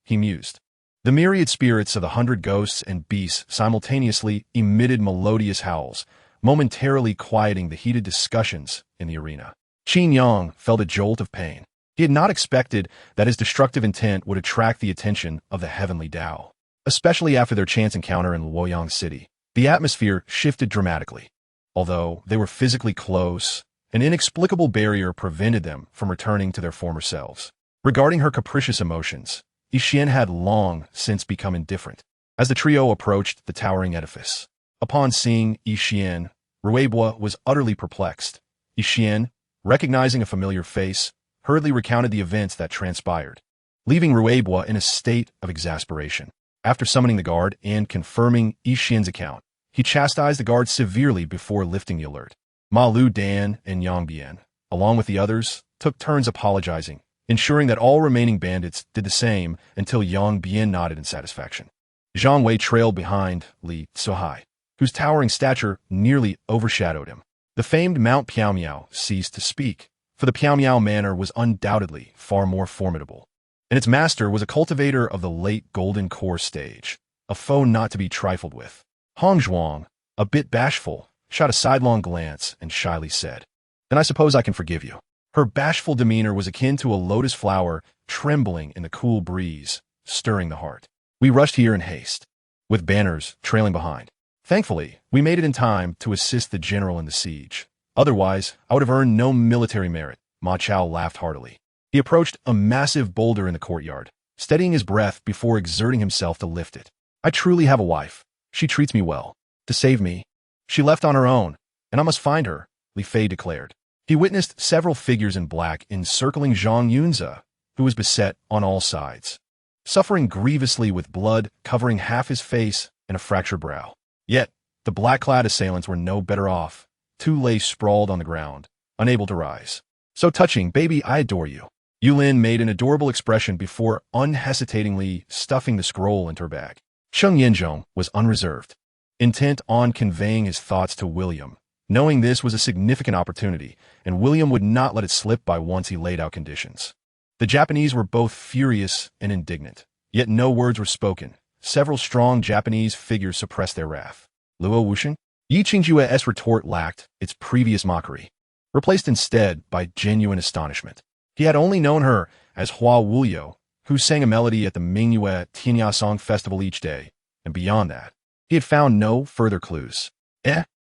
he mused. The myriad spirits of the 100 ghosts and beasts simultaneously emitted melodious howls, momentarily quieting the heated discussions in the arena. Qin Yang felt a jolt of pain. He had not expected that his destructive intent would attract the attention of the heavenly Tao. Especially after their chance encounter in Luoyang City, the atmosphere shifted dramatically. Although they were physically close, an inexplicable barrier prevented them from returning to their former selves. Regarding her capricious emotions, Yixian had long since become indifferent. As the trio approached the towering edifice, upon seeing Yixian, Ruibo was utterly perplexed. Yixian, recognizing a familiar face, hurriedly recounted the events that transpired, leaving Ruibo in a state of exasperation. After summoning the guard and confirming Yixian's account, he chastised the guard severely before lifting the alert. Ma Lu Dan and Yang Bian, along with the others, took turns apologizing, ensuring that all remaining bandits did the same until Yang Bian nodded in satisfaction. Zhang Wei trailed behind Li Suhai, whose towering stature nearly overshadowed him. The famed Mount Piaomiao ceased to speak, for the Piaomiao manor was undoubtedly far more formidable, and its master was a cultivator of the late Golden Core stage, a foe not to be trifled with. Hong Zhuang, a bit bashful, shot a sidelong glance and shyly said, "Then I suppose I can forgive you." Her bashful demeanor was akin to a lotus flower trembling in the cool breeze, stirring the heart. We rushed here in haste, with banners trailing behind. Thankfully, we made it in time to assist the general in the siege. Otherwise, I would have earned no military merit. Ma Chao laughed heartily. He approached a massive boulder in the courtyard, steadying his breath before exerting himself to lift it. "I truly have a wife. She treats me well. To save me, she left on her own, and I must find her," Li Fei declared. He witnessed several figures in black encircling Zhang Yunze, who was beset on all sides, suffering grievously with blood covering half his face and a fractured brow. Yet, the black-clad assailants were no better off. Two lay sprawled on the ground, unable to rise. "So touching, baby, I adore you." Yulin made an adorable expression before unhesitatingly stuffing the scroll into her bag. Cheng Yanzhong was unreserved, intent on conveying his thoughts to William, knowing this was a significant opportunity, and William would not let it slip by once he laid out conditions. The Japanese were both furious and indignant, yet no words were spoken. Several strong Japanese figures suppressed their wrath. Luo Wuxing? Yi Qingjue's retort lacked its previous mockery, replaced instead by genuine astonishment. He had only known her as Hua Wuliu, who sang a melody at the Mingyue Tianya Song Festival each day, and beyond that, he had found no further clues.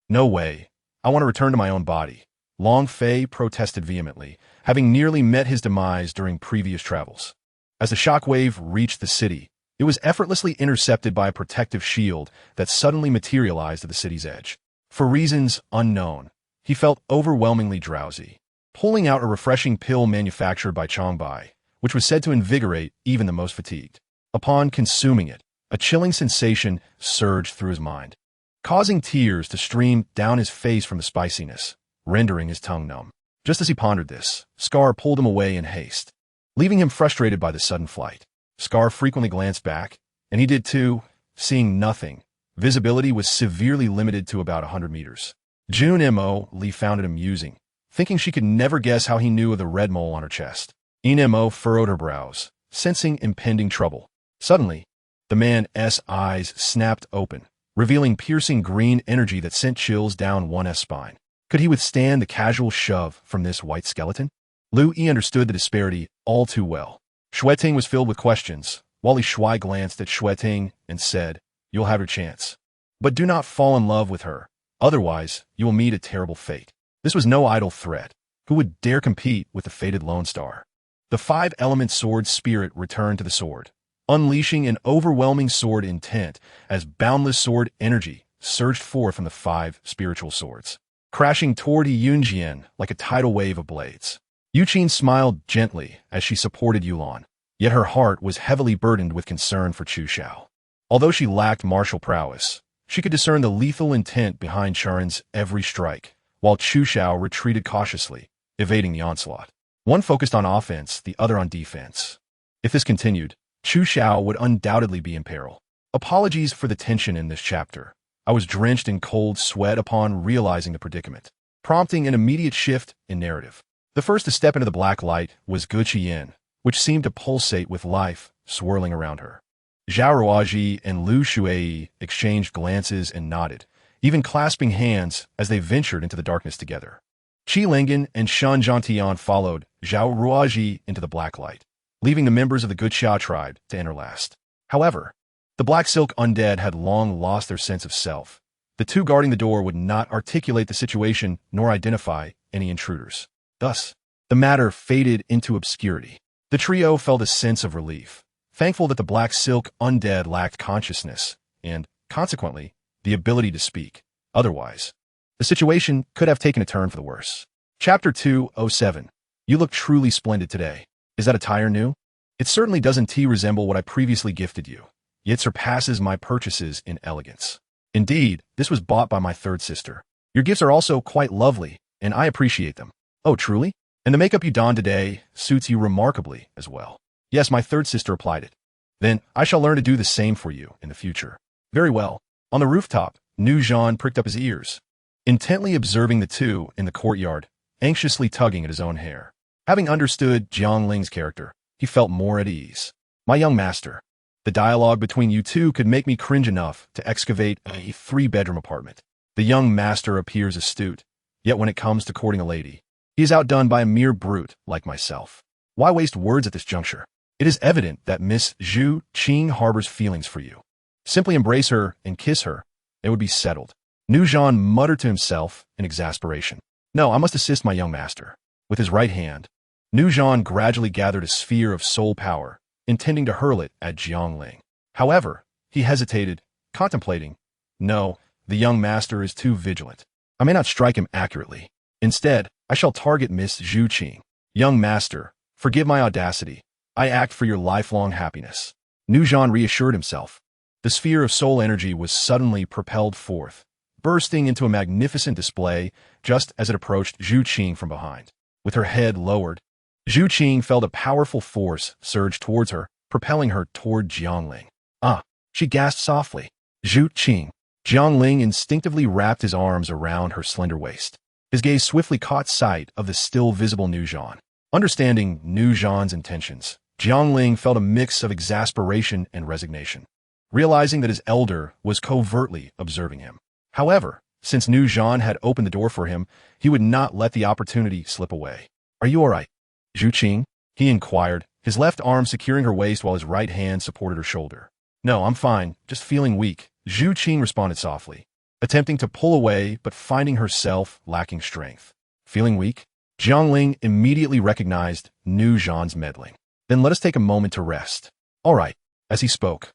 No way. I want to return to my own body. Long Fei protested vehemently, having nearly met his demise during previous travels. As the shockwave reached the city, it was effortlessly intercepted by a protective shield that suddenly materialized at the city's edge. For reasons unknown, he felt overwhelmingly drowsy. Pulling out a refreshing pill manufactured by Changbai, which was said to invigorate even the most fatigued. Upon consuming it, a chilling sensation surged through his mind, causing tears to stream down his face from the spiciness, rendering his tongue numb. Just as he pondered this, Scar pulled him away in haste, leaving him frustrated by the sudden flight. Scar frequently glanced back, and he did too, seeing nothing. Visibility was severely limited to about 100 meters. June M.O. Lee found it amusing, thinking she could never guess how he knew of the red mole on her chest. In-M.O. furrowed her brows, sensing impending trouble. Suddenly, the man's eyes snapped open, revealing piercing green energy that sent chills down one's spine. Could he withstand the casual shove from this white skeleton? Liu Yi understood the disparity all too well. Xueting was filled with questions, while Li Shuai glanced at Xueting and said, "You'll have your chance. But do not fall in love with her, otherwise you will meet a terrible fate." This was no idle threat. Who would dare compete with the fated Lone Star? The five-element sword spirit returned to the sword, unleashing an overwhelming sword intent as boundless sword energy surged forth from the five spiritual swords, crashing toward Yunjian like a tidal wave of blades. Yuqin smiled gently as she supported Yulan, yet her heart was heavily burdened with concern for Chu Xiao. Although she lacked martial prowess, she could discern the lethal intent behind Charon's every strike, while Chu Xiao retreated cautiously, evading the onslaught. One focused on offense, the other on defense. If this continued, Chu Xiao would undoubtedly be in peril. Apologies for the tension in this chapter. I was drenched in cold sweat upon realizing the predicament, prompting an immediate shift in narrative. The first to step into the black light was Gu Qiyin, which seemed to pulsate with life swirling around her. Zhao Ruaji and Lu Shuai exchanged glances and nodded, even clasping hands as they ventured into the darkness together. Qi Lingen and Shan Zhangtian followed Zhao Ruaji into the black light, leaving the members of the Guxia tribe to enter last. However, the Black Silk Undead had long lost their sense of self. The two guarding the door would not articulate the situation nor identify any intruders. Thus, the matter faded into obscurity. The trio felt a sense of relief, thankful that the Black Silk Undead lacked consciousness and, consequently, the ability to speak. Otherwise, the situation could have taken a turn for the worse. Chapter 207. You look truly splendid today. Is that attire new? It certainly doesn't resemble what I previously gifted you, yet surpasses my purchases in elegance. Indeed, this was bought by my third sister. Your gifts are also quite lovely, and I appreciate them. Oh, truly? And the makeup you donned today suits you remarkably as well. Yes, my third sister applied it. Then I shall learn to do the same for you in the future. Very well. On the rooftop, Nu Zhan pricked up his ears, intently observing the two in the courtyard, anxiously tugging at his own hair. Having understood Jiang Ling's character, he felt more at ease. My young master, the dialogue between you two could make me cringe enough to excavate a 3-bedroom apartment. The young master appears astute, yet when it comes to courting a lady, he is outdone by a mere brute like myself. Why waste words at this juncture? It is evident that Miss Zhu Qing harbors feelings for you. Simply embrace her and kiss her. It would be settled. Nu Zhan muttered to himself in exasperation. No, I must assist my young master. With his right hand, Nu Zhan gradually gathered a sphere of soul power, intending to hurl it at Jiang Ling. However, he hesitated, contemplating. No, the young master is too vigilant. I may not strike him accurately. Instead, I shall target Miss Zhu Qing. Young master, forgive my audacity. I act for your lifelong happiness. Nu Zhan reassured himself. The sphere of soul energy was suddenly propelled forth, bursting into a magnificent display just as it approached Zhu Qing from behind. With her head lowered, Zhu Qing felt a powerful force surge towards her, propelling her toward Jiang Ling. Ah, she gasped softly. Zhu Qing. Jiang Ling instinctively wrapped his arms around her slender waist. His gaze swiftly caught sight of the still visible Nu Zhan. Understanding Nu Zhan's intentions, Jiang Ling felt a mix of exasperation and resignation, realizing that his elder was covertly observing him. However, since Nu Zhan had opened the door for him, he would not let the opportunity slip away. Are you all right, Zhu Qing? He inquired, his left arm securing her waist while his right hand supported her shoulder. No, I'm fine, just feeling weak, Zhu Qing responded softly, attempting to pull away but finding herself lacking strength. Feeling weak? Jiang Ling immediately recognized Nu Zhan's meddling. Then let us take a moment to rest. All right. As he spoke,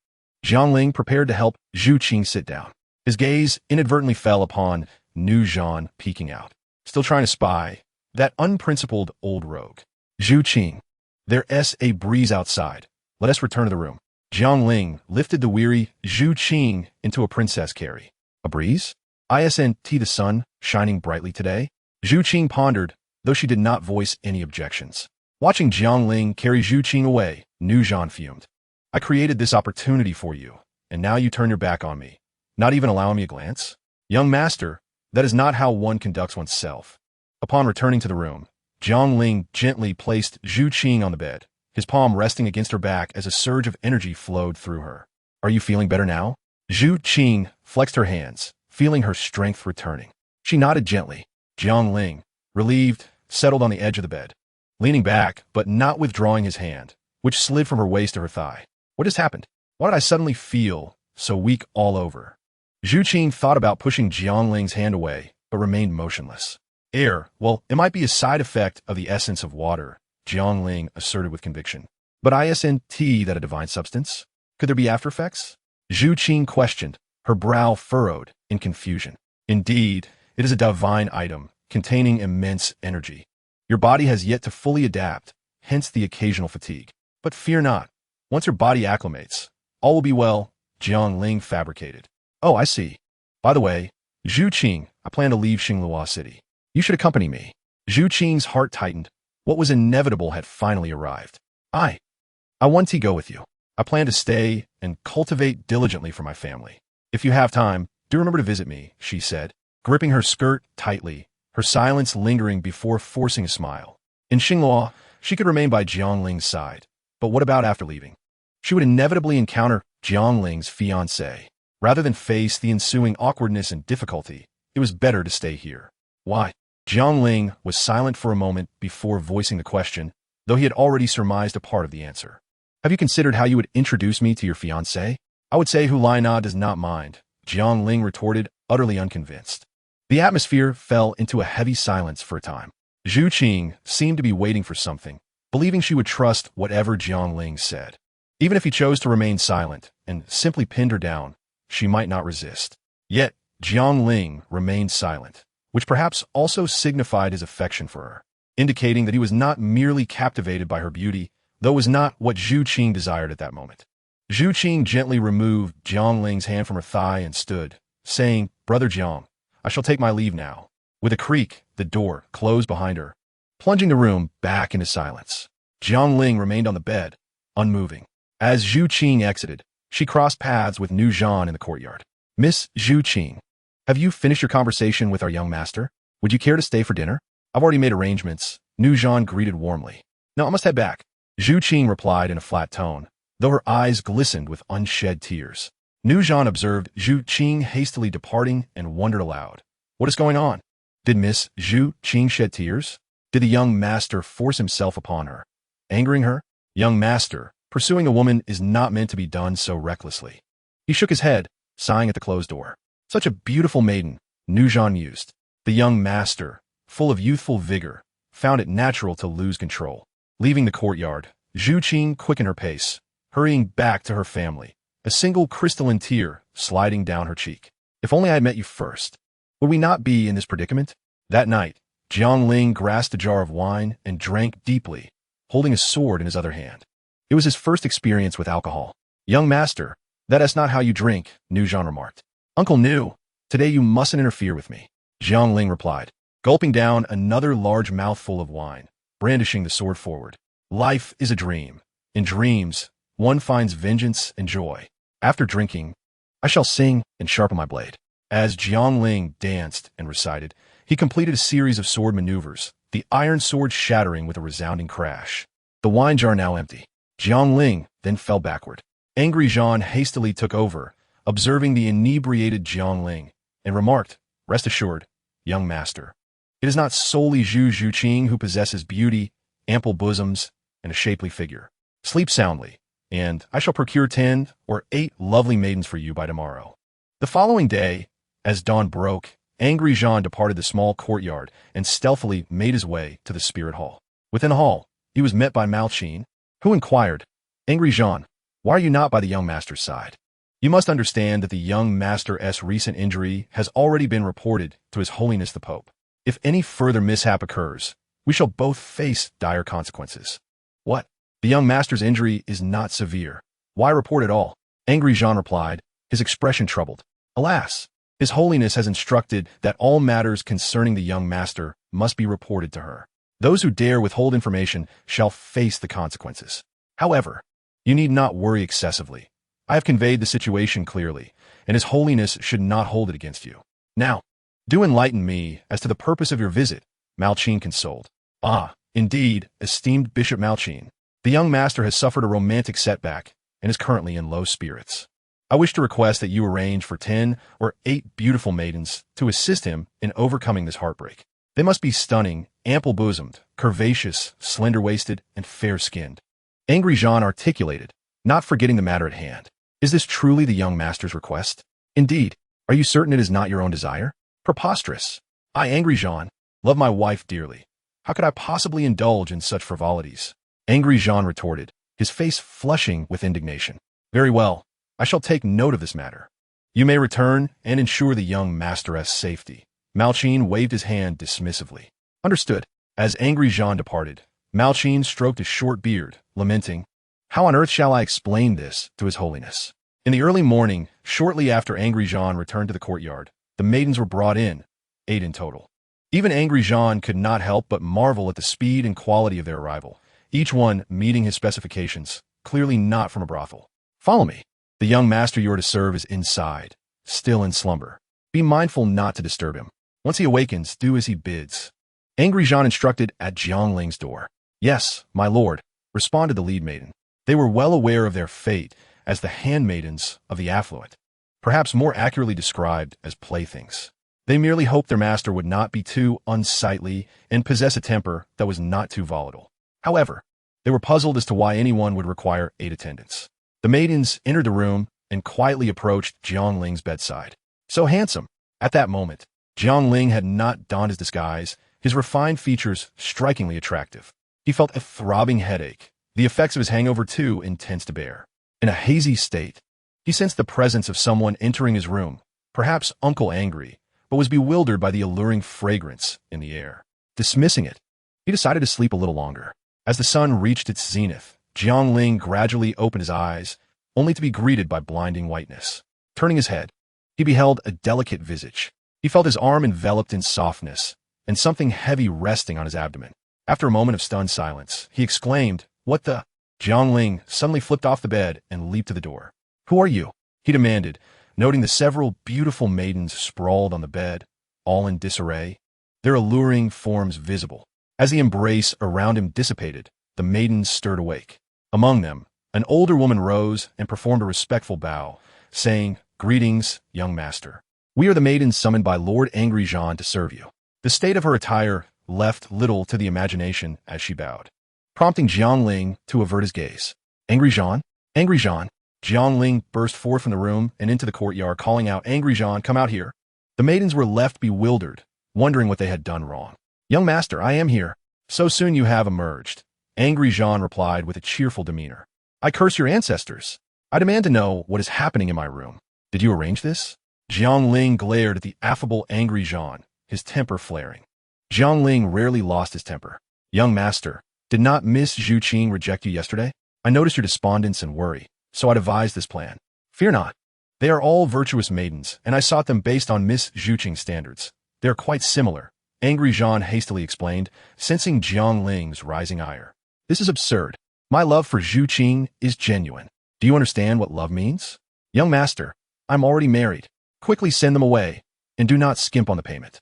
Jiang Ling prepared to help Zhu Qing sit down. His gaze inadvertently fell upon Nu Zhan peeking out, still trying to spy, that unprincipled old rogue. Zhu Qing. There's a breeze outside. Let us return to the room. Jiang Ling lifted the weary Zhu Qing into a princess carry. A breeze? Isn't the sun shining brightly today? Zhu Qing pondered, though she did not voice any objections. Watching Jiangling carry Zhu Qing away, Nu Zhan fumed. I created this opportunity for you, and now you turn your back on me, not even allowing me a glance? Young master, that is not how one conducts oneself. Upon returning to the room, Jiangling gently placed Zhu Qing on the bed, his palm resting against her back as a surge of energy flowed through her. Are you feeling better now? Zhu Qing flexed her hands, feeling her strength returning. She nodded gently. Jiangling, relieved, settled on the edge of the bed, leaning back but not withdrawing his hand, which slid from her waist to her thigh. What has happened? Why did I suddenly feel so weak all over? Zhu Qing thought about pushing Jiangling's hand away, but remained motionless. Air, well, it might be a side effect of the essence of water, Jiangling asserted with conviction. But isn't that a divine substance? Could there be after effects? Zhu Qing questioned, her brow furrowed in confusion. Indeed, it is a divine item, containing immense energy. Your body has yet to fully adapt, hence the occasional fatigue. But fear not. Once your body acclimates, all will be well, Jiangling fabricated. Oh, I see. By the way, Zhu Qing, I plan to leave Xinglua City. You should accompany me. Zhu Qing's heart tightened. What was inevitable had finally arrived. I want to go with you. I plan to stay and cultivate diligently for my family. If you have time, do remember to visit me, she said, gripping her skirt tightly, her silence lingering before forcing a smile. In Xinglua, she could remain by Jiangling's side. But what about after leaving? She would inevitably encounter Jiangling's fiancé. Rather than face the ensuing awkwardness and difficulty, it was better to stay here. Why? Jiangling was silent for a moment before voicing the question, though he had already surmised a part of the answer. Have you considered how you would introduce me to your fiancé? I would say Hulina does not mind, Jiangling retorted, utterly unconvinced. The atmosphere fell into a heavy silence for a time. Zhu Qing seemed to be waiting for something, believing she would trust whatever Jiangling said. Even if he chose to remain silent and simply pinned her down, she might not resist. Yet, Jiangling remained silent, which perhaps also signified his affection for her, indicating that he was not merely captivated by her beauty, though it was not what Zhu Qing desired at that moment. Zhu Qing gently removed Jiangling's hand from her thigh and stood, saying, Brother Jiang, I shall take my leave now. With a creak, the door closed behind her, plunging the room back into silence. Jiangling remained on the bed, unmoving. As Zhu Qing exited, she crossed paths with Nu Zhan in the courtyard. Miss Zhu Qing, have you finished your conversation with our young master? Would you care to stay for dinner? I've already made arrangements, Nu Zhan greeted warmly. No, I must head back. Zhu Qing replied in a flat tone, though her eyes glistened with unshed tears. Nu Zhan observed Zhu Qing hastily departing and wondered aloud. What is going on? Did Miss Zhu Qing shed tears? Did the young master force himself upon her, angering her? Young master, pursuing a woman is not meant to be done so recklessly. He shook his head, sighing at the closed door. Such a beautiful maiden, Nu Zhan mused. The young master, full of youthful vigor, found it natural to lose control. Leaving the courtyard, Zhu Qing quickened her pace, hurrying back to her family, a single crystalline tear sliding down her cheek. If only I had met you first. Would we not be in this predicament? That night, Jiangling grasped a jar of wine and drank deeply, holding a sword in his other hand. It was his first experience with alcohol. Young master, that is not how you drink, Nu Zhan remarked. Uncle Nu, today you mustn't interfere with me, Jiangling replied, gulping down another large mouthful of wine, brandishing the sword forward. Life is a dream. In dreams, one finds vengeance and joy. After drinking, I shall sing and sharpen my blade. As Jiangling danced and recited, he completed a series of sword maneuvers, the iron sword shattering with a resounding crash. The wine jar now empty. Jiangling then fell backward. Angry Zhan hastily took over, observing the inebriated Jiangling, and remarked, Rest assured, young master, it is not solely Zhu Qing who possesses beauty, ample bosoms, and a shapely figure. Sleep soundly, and I shall procure 10 or 8 lovely maidens for you by tomorrow. The following day, as dawn broke, Angry Zhan departed the small courtyard and stealthily made his way to the spirit hall. Within the hall, he was met by Malchin, who inquired, Angry Zhan, why are you not by the young master's side? You must understand that the young master's recent injury has already been reported to His Holiness the Pope. If any further mishap occurs, we shall both face dire consequences. What? The young master's injury is not severe. Why report at all? Angry Zhan replied, his expression troubled. Alas, His Holiness has instructed that all matters concerning the young master must be reported to her. Those who dare withhold information shall face the consequences. However, you need not worry excessively. I have conveyed the situation clearly, and His Holiness should not hold it against you. Now, do enlighten me as to the purpose of your visit, Malchine consoled. Ah, indeed, esteemed Bishop Malchine. The young master has suffered a romantic setback and is currently in low spirits. I wish to request that you arrange for 10 or 8 beautiful maidens to assist him in overcoming this heartbreak. They must be stunning, ample-bosomed, curvaceous, slender-waisted, and fair-skinned. Angry Jean articulated, not forgetting the matter at hand. Is this truly the young master's request? Indeed. Are you certain it is not your own desire? Preposterous. I, Angry Jean, love my wife dearly. How could I possibly indulge in such frivolities? Angry Jean retorted, his face flushing with indignation. Very well. I shall take note of this matter. You may return and ensure the young masteress' safety. Malchine waved his hand dismissively. Understood. As Angry Jean departed, Malchine stroked his short beard, lamenting, How on earth shall I explain this to His Holiness? In the early morning, shortly after Angry Jean returned to the courtyard, the maidens were brought in, 8 in total. Even Angry Jean could not help but marvel at the speed and quality of their arrival, each one meeting his specifications, clearly not from a brothel. Follow me. The young master you are to serve is inside, still in slumber. Be mindful not to disturb him. Once he awakens, do as he bids. Angry Jean instructed at Jiangling's door. Yes, my lord, responded the lead maiden. They were well aware of their fate as the handmaidens of the affluent, perhaps more accurately described as playthings. They merely hoped their master would not be too unsightly and possess a temper that was not too volatile. However, they were puzzled as to why anyone would require 8 attendants. The maidens entered the room and quietly approached Jiangling's bedside. So handsome. At that moment, Jiangling had not donned his disguise, his refined features strikingly attractive. He felt a throbbing headache, the effects of his hangover too intense to bear. In a hazy state, he sensed the presence of someone entering his room, perhaps Uncle Angry, but was bewildered by the alluring fragrance in the air. Dismissing it, he decided to sleep a little longer. As the sun reached its zenith, Jiangling gradually opened his eyes, only to be greeted by blinding whiteness. Turning his head, he beheld a delicate visage. He felt his arm enveloped in softness, and something heavy resting on his abdomen. After a moment of stunned silence, he exclaimed, What the? Jiangling suddenly flipped off the bed and leaped to the door. Who are you? He demanded, noting the several beautiful maidens sprawled on the bed, all in disarray, their alluring forms visible. As the embrace around him dissipated, the maidens stirred awake. Among them, an older woman rose and performed a respectful bow, saying, Greetings, young master. We are the maidens summoned by Lord Angry Jean to serve you. The state of her attire left little to the imagination as she bowed, prompting Jiangling to avert his gaze. Angry Jean? Angry Jean? Jiangling burst forth from the room and into the courtyard, calling out, Angry Jean, come out here. The maidens were left bewildered, wondering what they had done wrong. Young master, I am here. So soon you have emerged. Angry Jean replied with a cheerful demeanor. I curse your ancestors. I demand to know what is happening in my room. Did you arrange this? Jiangling glared at the affable Angry Jean, his temper flaring. Jiangling rarely lost his temper. Young master, did not Miss Zhu Qing reject you yesterday? I noticed your despondence and worry, so I devised this plan. Fear not. They are all virtuous maidens, and I sought them based on Miss Zhu Qing's standards. They are quite similar, Angry Jean hastily explained, sensing Jiangling's rising ire. This is absurd. My love for Zhu Qing is genuine. Do you understand what love means? Young master, I'm already married. Quickly send them away, and do not skimp on the payment.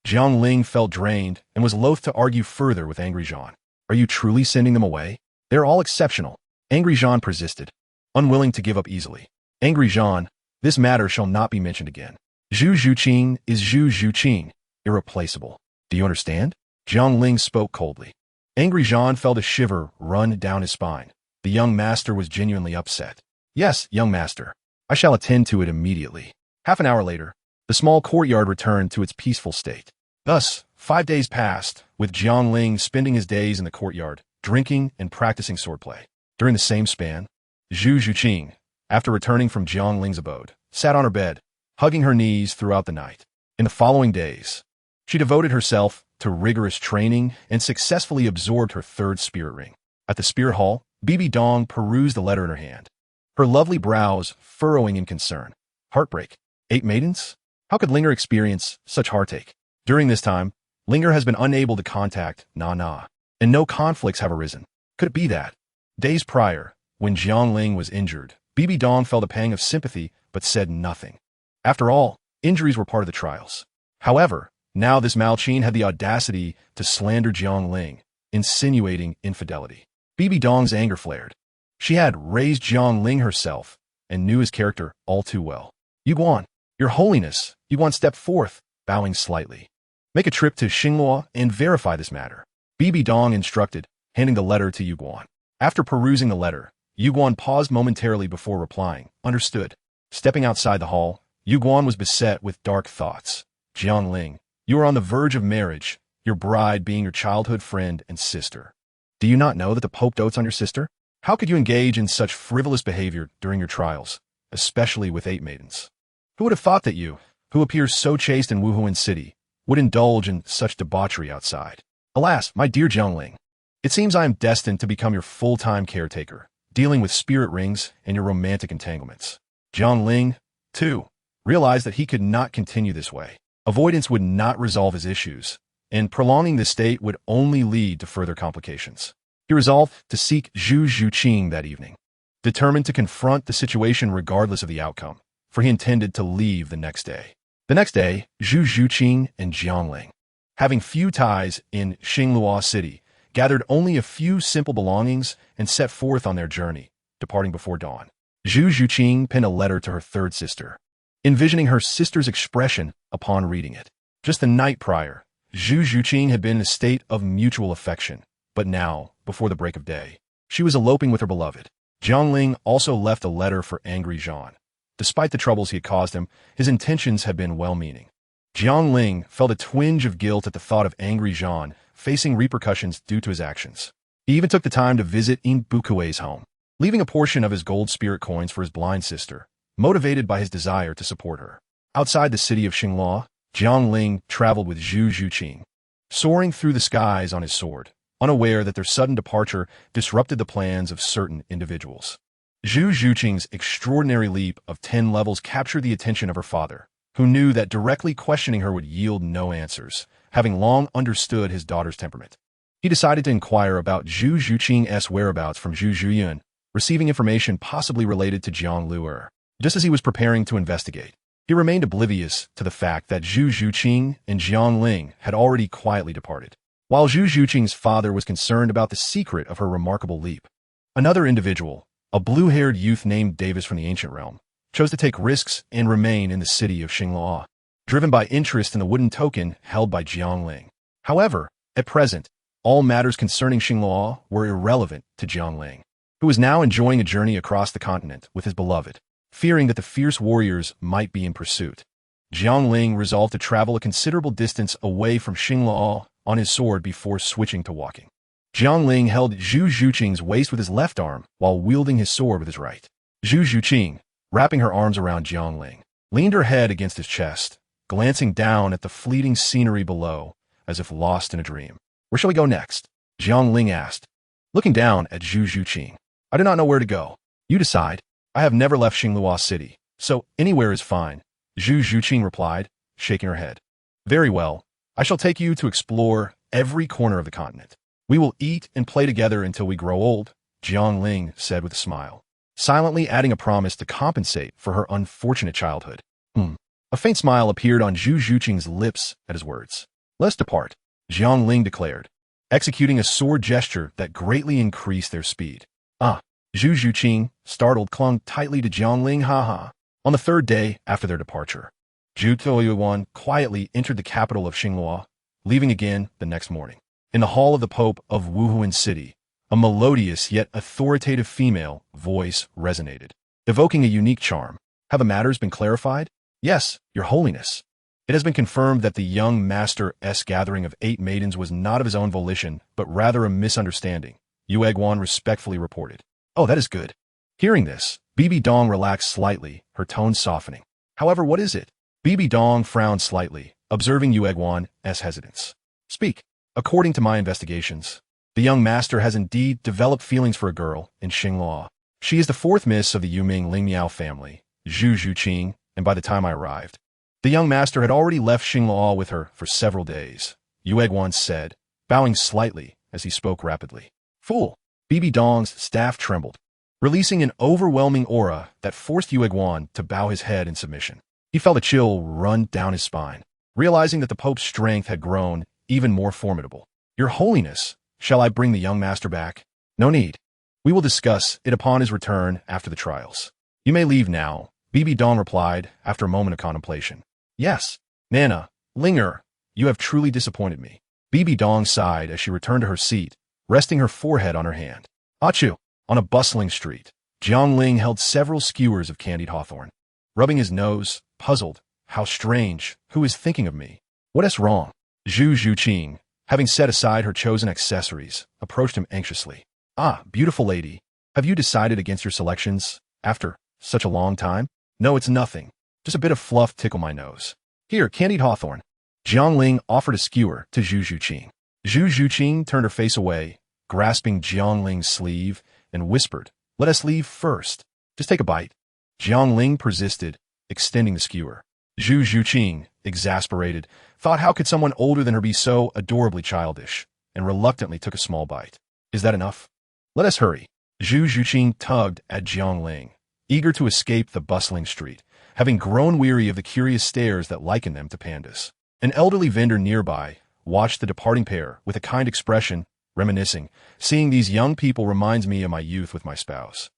Jiangling felt drained and was loath to argue further with Angry Jean. Are you truly sending them away? They are all exceptional. Angry Jean persisted, unwilling to give up easily. Angry Jean, this matter shall not be mentioned again. Zhu Qing is Zhu Qing, irreplaceable. Do you understand? Jiangling spoke coldly. Angry Jean felt a shiver run down his spine. The young master was genuinely upset. Yes, young master. I shall attend to it immediately. Half an hour later, the small courtyard returned to its peaceful state. Thus, 5 days passed, with Jiangling spending his days in the courtyard, drinking and practicing swordplay. During the same span, Zhu Qing, after returning from Jiangling's abode, sat on her bed, hugging her knees throughout the night. In the following days, she devoted herself to rigorous training and successfully absorbed her 3rd spirit ring. At the spirit hall, Bibi Dong perused the letter in her hand, her lovely brows furrowing in concern. Heartbreak. 8 maidens? How could Linger experience such heartache? During this time, Linger has been unable to contact Na, and no conflicts have arisen. Could it be that? Days prior, when Jiang Ling was injured, Bibi Dong felt a pang of sympathy but said nothing. After all, injuries were part of the trials. However, now this Mao Qin had the audacity to slander Jiang Ling, insinuating infidelity. Bibi Dong's anger flared. She had raised Jiang Ling herself and knew his character all too well. Yuguan, your holiness, Yuguan stepped forth, bowing slightly. Make a trip to Xingluo and verify this matter. Bibi Dong instructed, handing the letter to Yuguan. After perusing the letter, Yuguan paused momentarily before replying. Understood. Stepping outside the hall, Yuguan was beset with dark thoughts. Jiang Ling, you are on the verge of marriage, your bride being your childhood friend and sister. Do you not know that the Pope dotes on your sister? How could you engage in such frivolous behavior during your trials, especially with 8 maidens? Who would have thought that you, who appears so chaste in Wuhuan City, would indulge in such debauchery outside? Alas, my dear Jiang Ling, it seems I am destined to become your full-time caretaker, dealing with spirit rings and your romantic entanglements. Jiang Ling, too, realized that he could not continue this way. Avoidance would not resolve his issues, and prolonging this state would only lead to further complications. He resolved to seek Zhu Zhuqing that evening, determined to confront the situation regardless of the outcome, for he intended to leave the next day. The next day, Zhu Zhuqing and Jiang Ling, having few ties in Xingluo City, gathered only a few simple belongings and set forth on their journey, departing before dawn. Zhu Zhuqing penned a letter to her third sister, envisioning her sister's expression upon reading it. Just the night prior, Zhu Zhuqing had been in a state of mutual affection, but now, before the break of day, she was eloping with her beloved. Jiang Ling also left a letter for angry Zhan. Despite the troubles he had caused him, his intentions had been well-meaning. Jiang Ling felt a twinge of guilt at the thought of angry Zhan facing repercussions due to his actions. He even took the time to visit In Bukui's home, leaving a portion of his gold spirit coins for his blind sister, motivated by his desire to support her. Outside the city of Xingluo, Jiang Ling traveled with Zhu Zhuqing, soaring through the skies on his sword, unaware that their sudden departure disrupted the plans of certain individuals. Zhu Zhuqing's extraordinary leap of 10 levels captured the attention of her father, who knew that directly questioning her would yield no answers, having long understood his daughter's temperament. He decided to inquire about Zhu Zhuqing's whereabouts from Zhu Zhuyun, receiving information possibly related to Jiang Luer. Just as he was preparing to investigate, he remained oblivious to the fact that Zhu Zhuqing and Jiang Ling had already quietly departed. While Zhu Zhuqing's father was concerned about the secret of her remarkable leap, another individual, a blue-haired youth named Davis from the ancient realm, chose to take risks and remain in the city of Xingluo, driven by interest in the wooden token held by Jiang Ling. However, at present, all matters concerning Xingluo were irrelevant to Jiang Ling, who was now enjoying a journey across the continent with his beloved, fearing that the fierce warriors might be in pursuit. Jiang Ling resolved to travel a considerable distance away from Xingluo on his sword before switching to walking. Jiang Ling held Zhu Zhuqing's waist with his left arm while wielding his sword with his right. Zhu Zhuqing, wrapping her arms around Jiang Ling, leaned her head against his chest, glancing down at the fleeting scenery below, as if lost in a dream. Where shall we go next? Jiang Ling asked, looking down at Zhu Zhuqing. I do not know where to go. You decide. I have never left Xingluo City, so anywhere is fine, Zhu Zhuqing replied, shaking her head. Very well. I shall take you to explore every corner of the continent. We will eat and play together until we grow old, Jiang Ling said with a smile, silently adding a promise to compensate for her unfortunate childhood. A faint smile appeared on Zhu Zhuqing's lips at his words. Let's depart, Jiang Ling declared, executing a sword gesture that greatly increased their speed. Zhu Zhuqing, startled, clung tightly to Jiang Ling. On the third day after their departure, Zhu Tuoyuan quietly entered the capital of Xingluo, leaving again the next morning. In the hall of the Pope of Wuhuan City, a melodious yet authoritative female voice resonated, evoking a unique charm. Have the matters been clarified? Yes, Your Holiness. It has been confirmed that the young master's gathering of 8 maidens was not of his own volition, but rather a misunderstanding, Yu Egwan respectfully reported. Oh, that is good. Hearing this, Bibi Dong relaxed slightly, her tone softening. However, what is it? Bibi Dong frowned slightly, observing Yu Egwan's hesitance. Speak. According to my investigations, the young master has indeed developed feelings for a girl in Xingluo. She is the 4th miss of the Yuming Lingmiao family, Zhu Zhuqing, and by the time I arrived, the young master had already left Xingluo with her for several days, Yueguan said, bowing slightly as he spoke rapidly. Fool! Bibi Dong's staff trembled, releasing an overwhelming aura that forced Yueguan to bow his head in submission. He felt a chill run down his spine, realizing that the Pope's strength had grown even more formidable. Your Holiness, shall I bring the young master back? No need. We will discuss it upon his return after the trials. You may leave now, Bibi Dong replied after a moment of contemplation. Yes, Nana, Linger, you have truly disappointed me. Bibi Dong sighed as she returned to her seat, resting her forehead on her hand. Achu! On a bustling street, Jiang Ling held several skewers of candied hawthorn. Rubbing his nose, puzzled. How strange. Who is thinking of me? What is wrong? Zhu Zhuqing, having set aside her chosen accessories, approached him anxiously. Ah, beautiful lady. Have you decided against your selections, after such a long time? No, it's nothing. Just a bit of fluff tickle my nose. Here, candied hawthorn. Jiang Ling offered a skewer to Zhu Zhuqing. Zhu Zhuqing turned her face away, grasping Jiang Ling's sleeve, and whispered, let us leave first. Just take a bite. Jiang Ling persisted, extending the skewer. Zhu Zhuqing, exasperated, thought how could someone older than her be so adorably childish, and reluctantly took a small bite. Is that enough? Let us hurry. Zhu Zhuqing tugged at Jiang Ling, eager to escape the bustling street, having grown weary of the curious stares that likened them to pandas. An elderly vendor nearby watched the departing pair with a kind expression, reminiscing, seeing these young people reminds me of my youth with my spouse.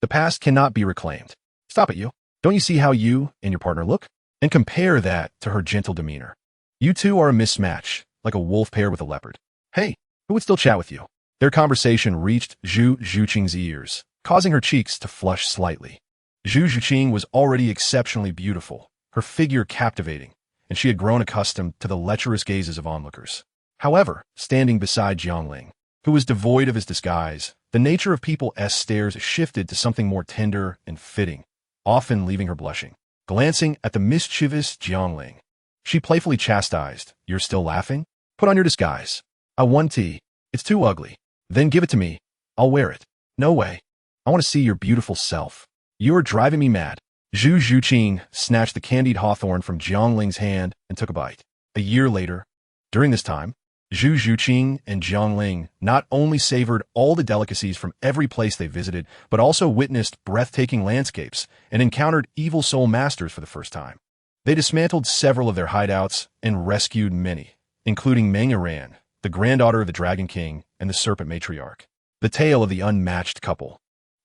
The past cannot be reclaimed. Stop it, you. Don't you see how you and your partner look? And compare that to her gentle demeanor. You two are a mismatch, like a wolf paired with a leopard. Hey, who would still chat with you? Their conversation reached Zhu Zhuqing's ears, causing her cheeks to flush slightly. Zhu Zhuqing was already exceptionally beautiful, her figure captivating, and she had grown accustomed to the lecherous gazes of onlookers. However, standing beside Jiang Ling, who was devoid of his disguise, the nature of people's stares shifted to something more tender and fitting, often leaving her blushing. Glancing at the mischievous Jiang Ling, she playfully chastised, You're still laughing? Put on your disguise. I want tea. It's too ugly. Then give it to me. I'll wear it. No way. I want to see your beautiful self. You're driving me mad. Zhu Zhuqing snatched the candied hawthorn from Jiang Ling's hand and took a bite. A year later, during this time, Zhu Zhuqing and Jiang Ling not only savored all the delicacies from every place they visited, but also witnessed breathtaking landscapes and encountered evil soul masters for the first time. They dismantled several of their hideouts and rescued many, including Meng Iran, the granddaughter of the Dragon King and the Serpent Matriarch. The tale of the unmatched couple,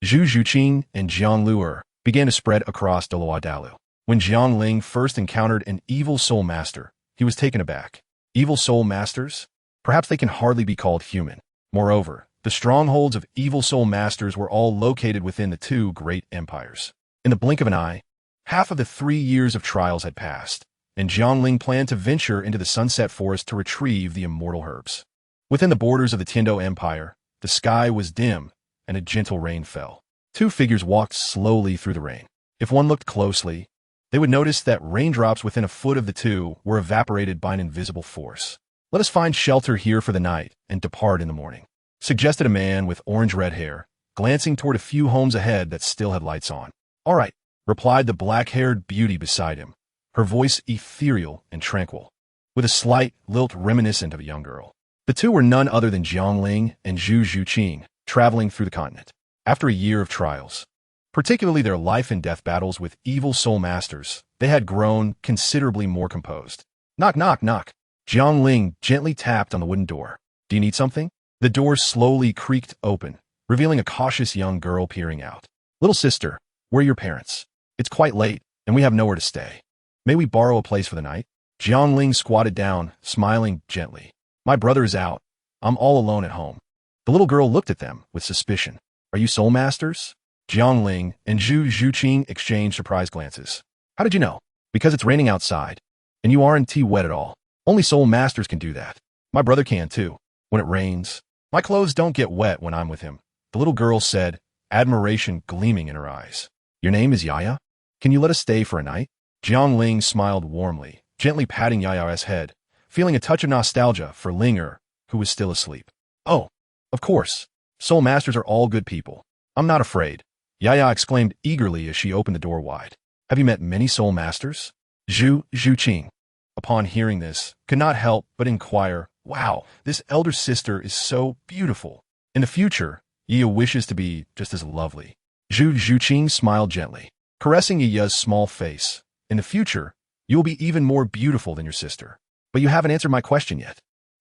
Zhu Zhuqing and Jiang Luer, began to spread across Douluo. When Jiang Ling first encountered an evil soul master, he was taken aback. Evil soul masters? Perhaps they can hardly be called human. Moreover, the strongholds of evil soul masters were all located within the two great empires. In the blink of an eye, half of the 3 years of trials had passed, and Jiang Ling planned to venture into the Sunset Forest to retrieve the immortal herbs. Within the borders of the Tindo Empire, the sky was dim, and a gentle rain fell. Two figures walked slowly through the rain. If one looked closely, they would notice that raindrops within a foot of the two were evaporated by an invisible force. Let us find shelter here for the night and depart in the morning, suggested a man with orange-red hair, glancing toward a few homes ahead that still had lights on. All right, replied the black-haired beauty beside him, her voice ethereal and tranquil, with a slight lilt reminiscent of a young girl. The two were none other than Jiang Ling and Zhu Zhuqing, traveling through the continent. After a year of trials, particularly their life and death battles with evil soul masters, they had grown considerably more composed. Knock, knock, knock. Jiang Ling gently tapped on the wooden door. Do you need something? The door slowly creaked open, revealing a cautious young girl peering out. Little sister, where are your parents? It's quite late, and we have nowhere to stay. May we borrow a place for the night? Jiang Ling squatted down, smiling gently. My brother is out. I'm all alone at home. The little girl looked at them with suspicion. Are you soul masters? Jiang Ling and Zhu Zhuqing exchanged surprised glances. How did you know? Because it's raining outside, and you aren't wet at all. Only soul masters can do that. My brother can too. When it rains, my clothes don't get wet when I'm with him. The little girl said, admiration gleaming in her eyes. Your name is Yaya? Can you let us stay for a night? Jiang Ling smiled warmly, gently patting Yaya's head, feeling a touch of nostalgia for Linger, who was still asleep. Oh, of course. Soul masters are all good people. I'm not afraid. Yaya exclaimed eagerly as she opened the door wide. Have you met many soul masters? Zhu Zhuqing upon hearing this, could not help but inquire, "Wow, this elder sister is so beautiful. In the future, Yiya wishes to be just as lovely." Zhu Zhuqing smiled gently, caressing Yiya's small face. "In the future, you will be even more beautiful than your sister. But you haven't answered my question yet."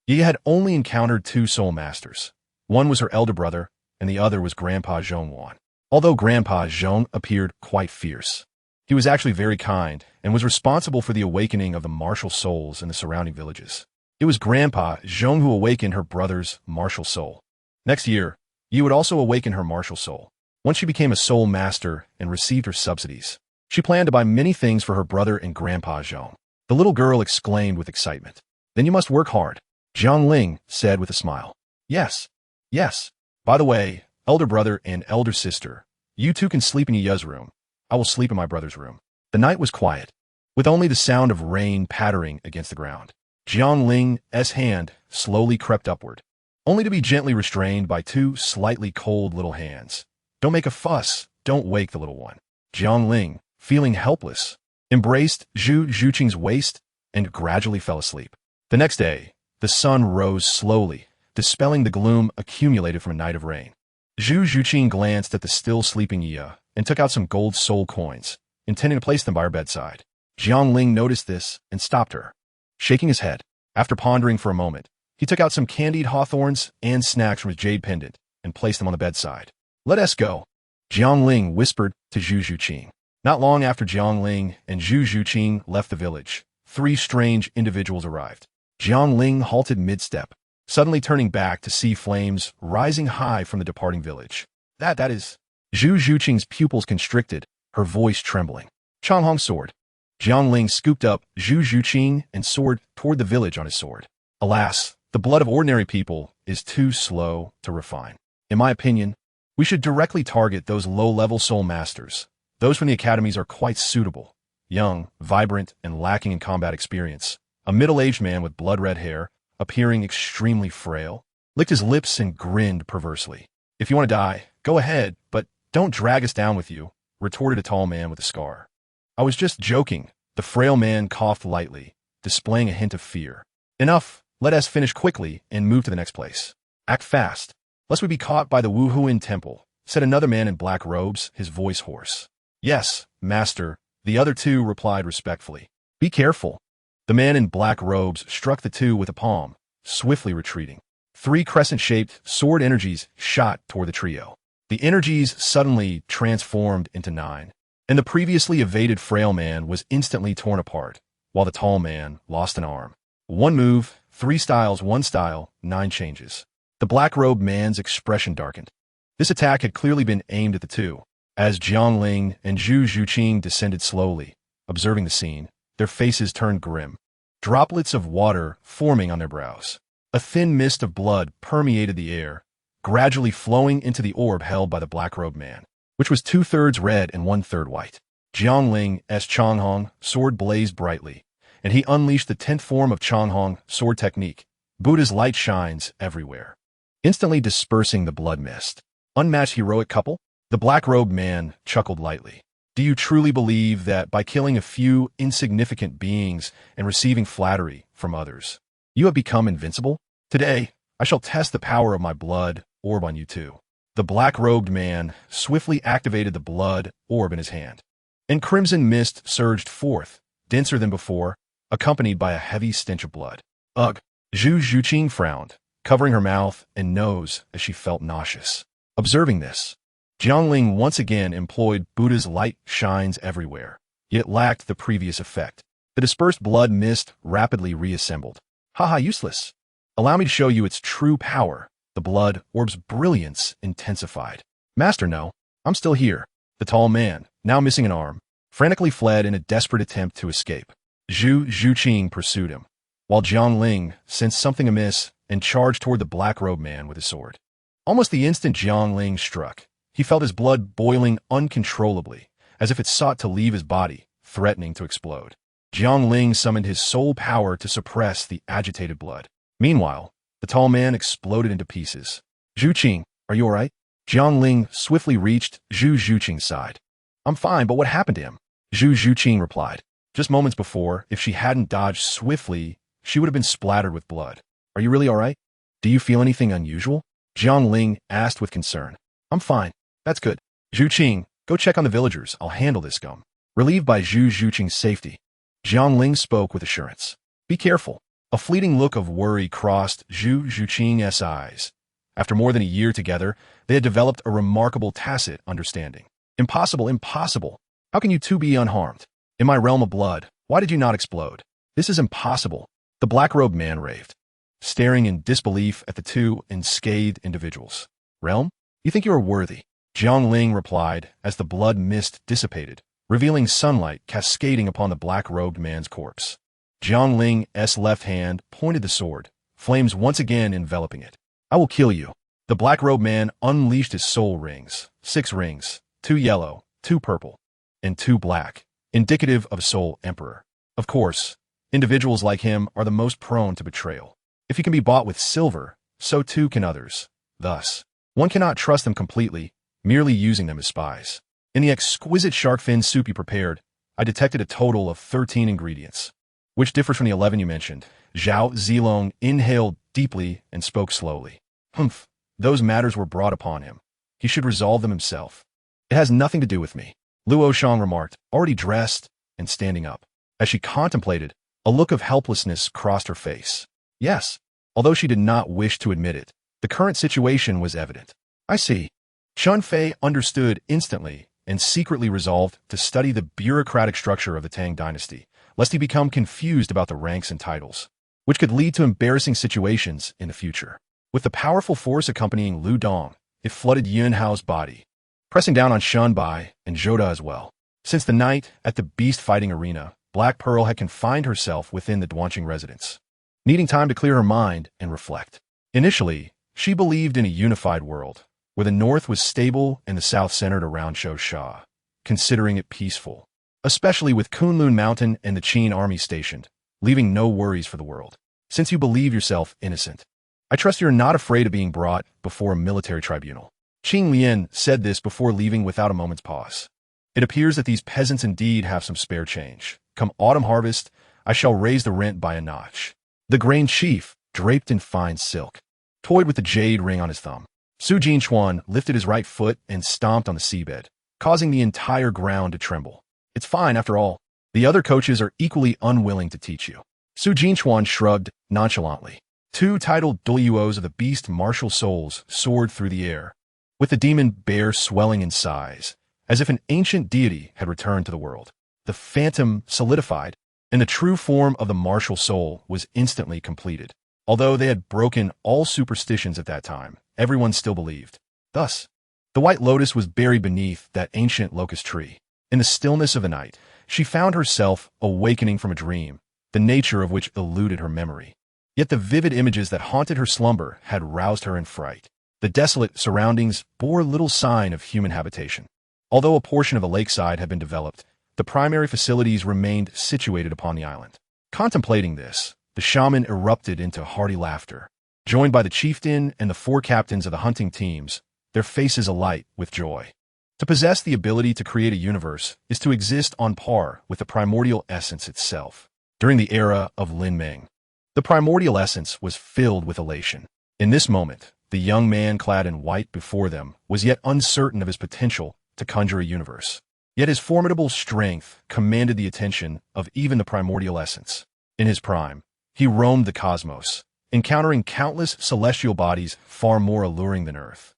Yiya had only encountered two soul masters. One was her elder brother, and the other was Grandpa Zhongwan. Although Grandpa Zhong appeared quite fierce, he was actually very kind and was responsible for the awakening of the martial souls in the surrounding villages. It was Grandpa Zhong who awakened her brother's martial soul. Next year, Yi would also awaken her martial soul. Once she became a soul master and received her subsidies, she planned to buy many things for her brother and Grandpa Zhong. The little girl exclaimed with excitement. "Then you must work hard," Jiang Ling said with a smile. "Yes, yes. By the way, elder brother and elder sister, you two can sleep in Yiya's room. I will sleep in my brother's room." The night was quiet, with only the sound of rain pattering against the ground. Jiang Ling's hand slowly crept upward, only to be gently restrained by two slightly cold little hands. "Don't make a fuss. Don't wake the little one." Jiang Ling, feeling helpless, embraced Zhu Zhuqing's waist and gradually fell asleep. The next day, the sun rose slowly, dispelling the gloom accumulated from a night of rain. Zhu Zhuqing glanced at the still sleeping Yiya and took out some gold soul coins, intending to place them by her bedside. Jiang Ling noticed this and stopped her. Shaking his head, after pondering for a moment, he took out some candied hawthorns and snacks from his jade pendant and placed them on the bedside. "Let us go," Jiang Ling whispered to Zhu Zhuqing. Not long after Jiang Ling and Zhu Zhuqing left the village, three strange individuals arrived. Jiang Ling halted mid-step, suddenly turning back to see flames rising high from the departing village. That is... Zhu Zhuqing's pupils constricted, her voice trembling. "Changhong sword." Jiang Ling scooped up Zhu Zhuqing and soared toward the village on his sword. Alas, the blood of ordinary people is too slow to refine. In my opinion, we should directly target those low-level soul masters. Those from the academies are quite suitable. Young, vibrant, and lacking in combat experience. A middle-aged man with blood-red hair, appearing extremely frail, licked his lips and grinned perversely. "If you want to die, go ahead, but don't drag us down with you," retorted a tall man with a scar. "I was just joking." The frail man coughed lightly, displaying a hint of fear. "Enough, let us finish quickly and move to the next place. Act fast, lest we be caught by the Wuhuin temple," said another man in black robes, his voice hoarse. "Yes, master," the other two replied respectfully. "Be careful." The man in black robes struck the two with a palm, swiftly retreating. Three crescent-shaped sword energies shot toward the trio. The energies suddenly transformed into 9, and the previously evaded frail man was instantly torn apart, while the tall man lost an arm. One move, 3 styles, 1 style, 9 changes. The black-robed man's expression darkened. This attack had clearly been aimed at the two. As Jiang Ling and Zhu Zhuqing descended slowly, observing the scene, their faces turned grim, droplets of water forming on their brows. A thin mist of blood permeated the air, gradually flowing into the orb held by the black-robed man, which was 2/3 red and 1/3 white. Jiang Ling's Changhong sword blazed brightly, and he unleashed the 10th form of Changhong sword technique. Buddha's light shines everywhere, instantly dispersing the blood mist. Unmatched heroic couple? The black-robed man chuckled lightly. "Do you truly believe that by killing a few insignificant beings and receiving flattery from others, you have become invincible? Today, I shall test the power of my blood orb on you too." The black-robed man swiftly activated the blood orb in his hand, and crimson mist surged forth, denser than before, accompanied by a heavy stench of blood. "Ugh!" Zhu Zhuqing frowned, covering her mouth and nose as she felt nauseous. Observing this, Jiang Ling once again employed Buddha's light shines everywhere, yet it lacked the previous effect. The dispersed blood mist rapidly reassembled. "Haha, useless. Allow me to show you its true power." The blood orb's brilliance intensified. "Master, no, I'm still here." The tall man, now missing an arm, frantically fled in a desperate attempt to escape. Zhu Zhuqing pursued him, while Jiang Ling sensed something amiss and charged toward the black-robed man with his sword. Almost the instant Jiang Ling struck, he felt his blood boiling uncontrollably, as if it sought to leave his body, threatening to explode. Jiang Ling summoned his soul power to suppress the agitated blood. Meanwhile, the tall man exploded into pieces. "Zhuqing, are you all right?" Jiang Ling swiftly reached Zhu Zhuqing's side. "I'm fine, but what happened to him?" Zhu Zhuqing replied. Just moments before, if she hadn't dodged swiftly, she would have been splattered with blood. Are you really all right? Do you feel anything unusual? Jiang Ling asked with concern. I'm fine. That's good. Zhu Qing, go check on the villagers. I'll handle this scum. Relieved by Zhu Qing's safety, Jiang Ling spoke with assurance. Be careful. A fleeting look of worry crossed Zhu Qing's eyes. After more than a year together, they had developed a remarkable tacit understanding. Impossible, impossible. How can you two be unharmed? In my realm of blood, why did you not explode? This is impossible. The black-robed man raved, staring in disbelief at the two unscathed individuals. Realm? You think you are worthy? Jiang Ling replied as the blood mist dissipated, revealing sunlight cascading upon the black-robed man's corpse. Jiang Ling's left hand pointed the sword, flames once again enveloping it. I will kill you. The black-robed man unleashed his soul rings, 6 rings, 2 yellow, 2 purple, and 2 black, indicative of a soul emperor. Of course, individuals like him are the most prone to betrayal. If he can be bought with silver, so too can others. Thus, one cannot trust them completely, merely using them as spies. In the exquisite shark fin soup you prepared, I detected a total of 13 ingredients, which differs from the 11 you mentioned. Zhao Zilong inhaled deeply and spoke slowly. Humph, those matters were brought upon him. He should resolve them himself. It has nothing to do with me, Luo Shang remarked, already dressed and standing up. As she contemplated, a look of helplessness crossed her face. Yes, although she did not wish to admit it, the current situation was evident. I see. Chun Fei understood instantly and secretly resolved to study the bureaucratic structure of the Tang dynasty, lest he become confused about the ranks and titles, which could lead to embarrassing situations in the future. With the powerful force accompanying Lu Dong, it flooded Yun Hao's body, pressing down on Shun Bai and Zhoda as well. Since the night at the beast-fighting arena, Black Pearl had confined herself within the Duanqing residence, needing time to clear her mind and reflect. Initially, she believed in a unified world, where the north was stable and the south centered around Shosha, considering it peaceful, especially with Kunlun Mountain and the Qin army stationed, leaving no worries for the world. Since you believe yourself innocent, I trust you're not afraid of being brought before a military tribunal. Qing Lian said this before leaving without a moment's pause. It appears that these peasants indeed have some spare change. Come autumn harvest, I shall raise the rent by a notch. The grain chief, draped in fine silk, toyed with the jade ring on his thumb. Su Jinchuan lifted his right foot and stomped on the seabed, causing the entire ground to tremble. It's fine, after all. The other coaches are equally unwilling to teach you. Su Jinchuan shrugged nonchalantly. 2 titled Douluos of the beast martial souls soared through the air, with the demon bear swelling in size, as if an ancient deity had returned to the world. The phantom solidified, and the true form of the martial soul was instantly completed. Although they had broken all superstitions at that time, everyone still believed. Thus, the white lotus was buried beneath that ancient locust tree. In the stillness of the night, she found herself awakening from a dream, the nature of which eluded her memory. Yet the vivid images that haunted her slumber had roused her in fright. The desolate surroundings bore little sign of human habitation. Although a portion of the lakeside had been developed, the primary facilities remained situated upon the island. Contemplating this, the shaman erupted into hearty laughter. Joined by the chieftain and the 4 captains of the hunting teams, their faces alight with joy. To possess the ability to create a universe is to exist on par with the primordial essence itself. During the era of Lin Meng, the primordial essence was filled with elation. In this moment, the young man clad in white before them was yet uncertain of his potential to conjure a universe. Yet his formidable strength commanded the attention of even the primordial essence. In his prime, he roamed the cosmos, encountering countless celestial bodies far more alluring than Earth.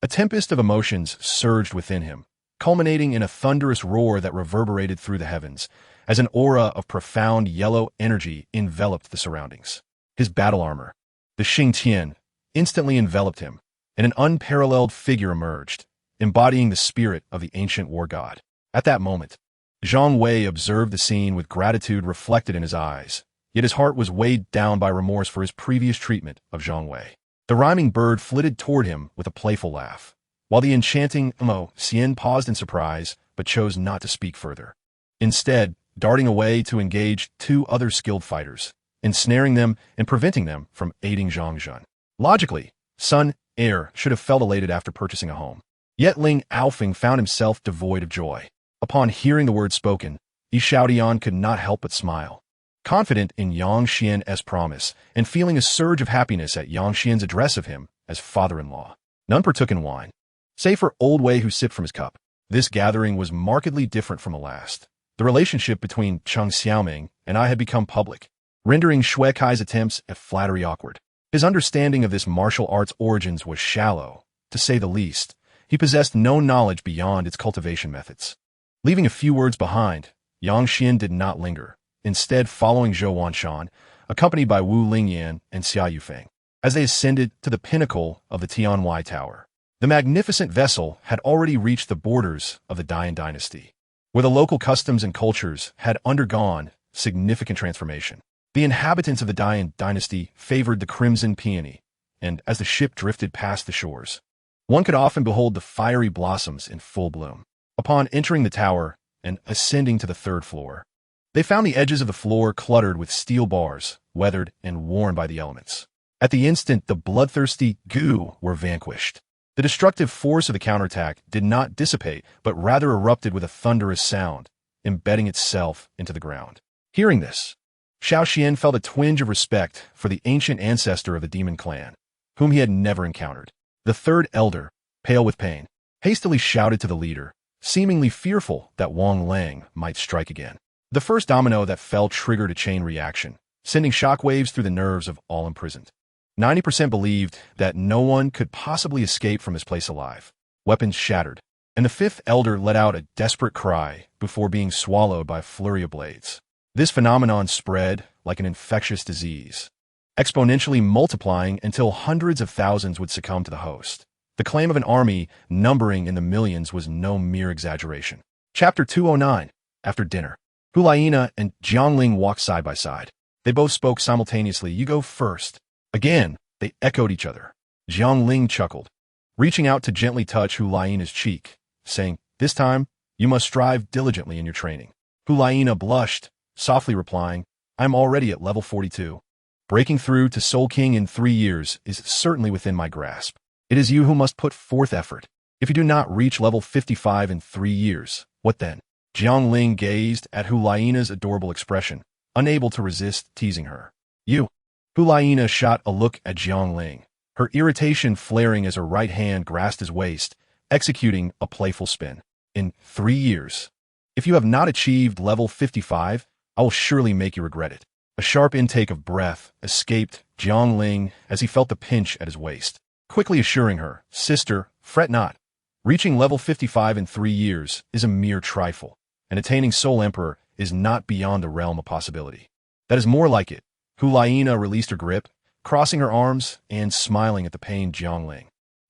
A tempest of emotions surged within him, culminating in a thunderous roar that reverberated through the heavens, as an aura of profound yellow energy enveloped the surroundings. His battle armor, the Xingtian, instantly enveloped him, and an unparalleled figure emerged, embodying the spirit of the ancient war god. At that moment, Zhang Wei observed the scene with gratitude reflected in his eyes, yet his heart was weighed down by remorse for his previous treatment of Zhang Wei. The rhyming bird flitted toward him with a playful laugh, while the enchanting Mo Xian paused in surprise but chose not to speak further. Instead, darting away to engage 2 other skilled fighters, ensnaring them and preventing them from aiding Zhang Zhun. Logically, Sun Heir should have felt elated after purchasing a home. Yet Ling Aofing found himself devoid of joy. Upon hearing the words spoken, Yi Xiaodian could not help but smile. Confident in Yang Xian's promise, and feeling a surge of happiness at Yang Xian's address of him as father-in-law. None partook in wine, save for Old Wei who sipped from his cup. This gathering was markedly different from the last. The relationship between Cheng Xiaoming and I had become public, rendering Shui Kai's attempts at flattery awkward. His understanding of this martial art's origins was shallow, to say the least. He possessed no knowledge beyond its cultivation methods. Leaving a few words behind, Yang Xian did not linger, instead following Zhou Wanshan, accompanied by Wu Lingyan and Xia Yufeng, as they ascended to the pinnacle of the Tianwai Tower. The magnificent vessel had already reached the borders of the Dian dynasty, where the local customs and cultures had undergone significant transformation. The inhabitants of the Dian dynasty favored the crimson peony, and as the ship drifted past the shores, one could often behold the fiery blossoms in full bloom. Upon entering the tower and ascending to the third floor, they found the edges of the floor cluttered with steel bars, weathered and worn by the elements. At the instant the bloodthirsty Gu were vanquished, the destructive force of the counterattack did not dissipate, but rather erupted with a thunderous sound, embedding itself into the ground. Hearing this, Xiao Xian felt a twinge of respect for the ancient ancestor of the demon clan, whom he had never encountered. The third elder, pale with pain, hastily shouted to the leader, seemingly fearful that Wang Lang might strike again. The first domino that fell triggered a chain reaction, sending shockwaves through the nerves of all imprisoned. 90% believed that no one could possibly escape from this place alive. Weapons shattered, and the fifth elder let out a desperate cry before being swallowed by a flurry of blades. This phenomenon spread like an infectious disease, exponentially multiplying until hundreds of thousands would succumb to the host. The claim of an army numbering in the millions was no mere exaggeration. Chapter 209. After dinner, Hulaina and Jiangling walked side by side. They both spoke simultaneously. You go first. Again, they echoed each other. Jiangling chuckled, reaching out to gently touch Hulaina's cheek, saying, "This time, you must strive diligently in your training." Hulaina blushed, softly replying, "I'm already at level 42. Breaking through to Soul King in 3 years is certainly within my grasp. It is you who must put forth effort. If you do not reach level 55 in 3 years, what then?" Jiangling gazed at Hulaina's adorable expression, unable to resist teasing her. "You." Hulaina shot a look at Jiangling, her irritation flaring as her right hand grasped his waist, executing a playful spin. "In 3 years. If you have not achieved level 55, I will surely make you regret it." A sharp intake of breath escaped Jiangling as he felt the pinch at his waist, quickly assuring her, "Sister, fret not. Reaching level 55 in 3 years is a mere trifle, and attaining Soul Emperor is not beyond the realm of possibility. That is more like it." Hulaina released her grip, crossing her arms and smiling at the pained Jiangling.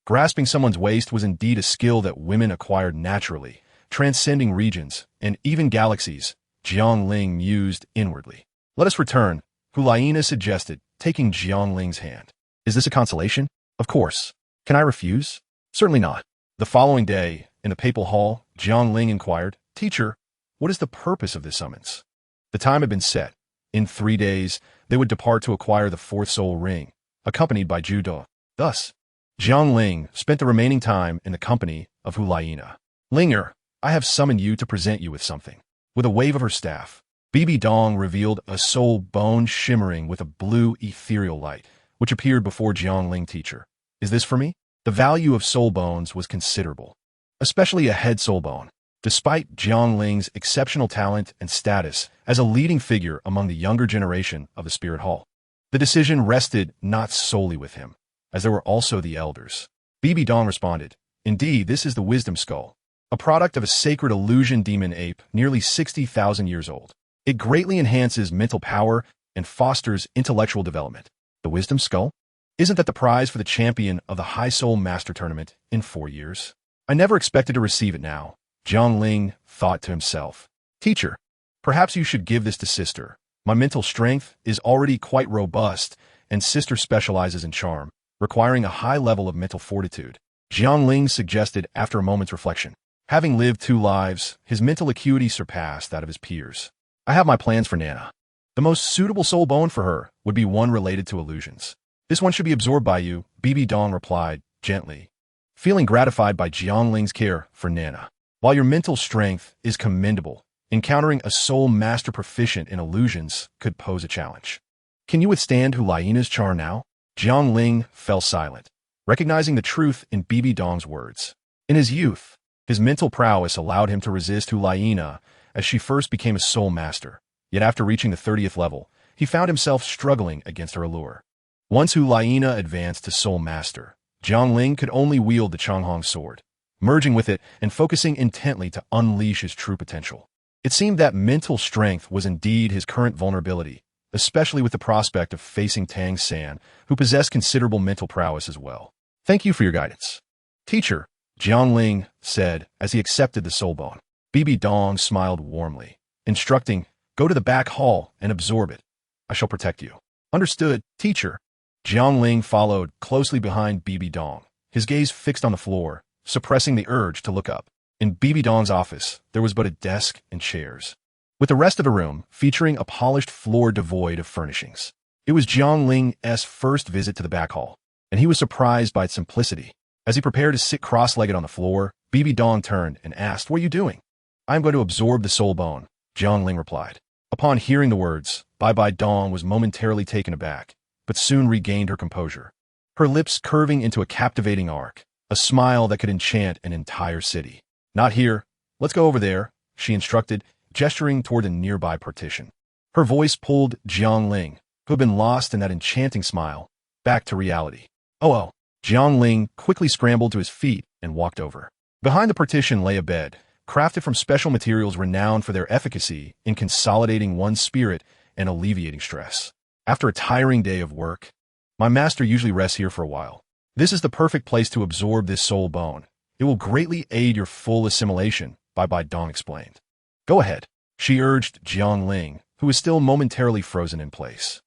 Grasping someone's waist was indeed a skill that women acquired naturally, transcending regions and even galaxies. Jiangling mused inwardly. "Let us return," Hulaina suggested, taking Jiangling's hand. "Is this a consolation?" "Of course. Can I refuse?" "Certainly not." The following day, in the papal hall, Jiangling inquired, "Teacher, what is the purpose of this summons?" The time had been set. In 3 days, they would depart to acquire the fourth soul ring, accompanied by Judo. Thus, Jiangling spent the remaining time in the company of Hulaina. "Linger, I have summoned you to present you with something." With a wave of her staff, Bibi Dong revealed a soul bone shimmering with a blue ethereal light, which appeared before Jiangling. "Teacher, is this for me?" The value of soul bones was considerable, especially a head soul bone. Despite Jiangling's exceptional talent and status as a leading figure among the younger generation of the Spirit Hall, the decision rested not solely with him, as there were also the elders. Bibi Dong responded, "Indeed, this is the wisdom skull, a product of a sacred illusion demon ape nearly 60,000 years old. It greatly enhances mental power and fosters intellectual development." The wisdom skull? Isn't that the prize for the champion of the High Soul Master Tournament in 4 years? I never expected to receive it now, Jiangling thought to himself. "Teacher, perhaps you should give this to Sister. My mental strength is already quite robust, and Sister specializes in charm, requiring a high level of mental fortitude," Jiangling suggested after a moment's reflection. Having lived 2 lives, his mental acuity surpassed that of his peers. "I have my plans for Nana. The most suitable soul bone for her would be one related to illusions. This one should be absorbed by you," Bibi Dong replied, gently, feeling gratified by Jiangling's care for Nana. "While your mental strength is commendable, Encountering a soul master proficient in illusions could pose a challenge. Can you withstand Hulaina's char now? Jiang Ling fell silent, recognizing the truth in Bibi Dong's words. In his youth, his mental prowess allowed him to resist Hulaina as she first became a soul master, yet after reaching the 30th level, he found himself struggling against her allure. Once Hulaina advanced to soul master, Jiang Ling could only wield the Changhong sword, merging with it and focusing intently to unleash his true potential. It seemed that mental strength was indeed his current vulnerability, especially with the prospect of facing Tang San, who possessed considerable mental prowess as well. Thank you for your guidance, teacher, Jiang Ling said as he accepted the soul bone. Bibi Dong smiled warmly, instructing, go to the back hall and absorb it. I shall protect you. Understood, teacher. Jiang Ling followed closely behind Bibi Dong, his gaze fixed on the floor, suppressing the urge to look up. In Bibi Dong's office, there was but a desk and chairs, with the rest of the room featuring a polished floor devoid of furnishings. It was Jiang Ling's first visit to the back hall, and he was surprised by its simplicity. As he prepared to sit cross-legged on the floor, Bibi Dong turned and asked, what are you doing? I am going to absorb the soul bone, Jiang Ling replied. Upon hearing the words, Bibi Dong was momentarily taken aback, but soon regained her composure, her lips curving into a captivating arc, a smile that could enchant an entire city. Not here. Let's go over there, she instructed, gesturing toward a nearby partition. Her voice pulled Jiang Ling, who had been lost in that enchanting smile, back to reality. Oh. Jiang Ling quickly scrambled to his feet and walked over. Behind the partition lay a bed, crafted from special materials renowned for their efficacy in consolidating one's spirit and alleviating stress. After a tiring day of work, my master usually rests here for a while. This is the perfect place to absorb this soul bone. It will greatly aid your full assimilation, Bibi Dong explained. Go ahead, she urged Jiang Ling, who was still momentarily frozen in place.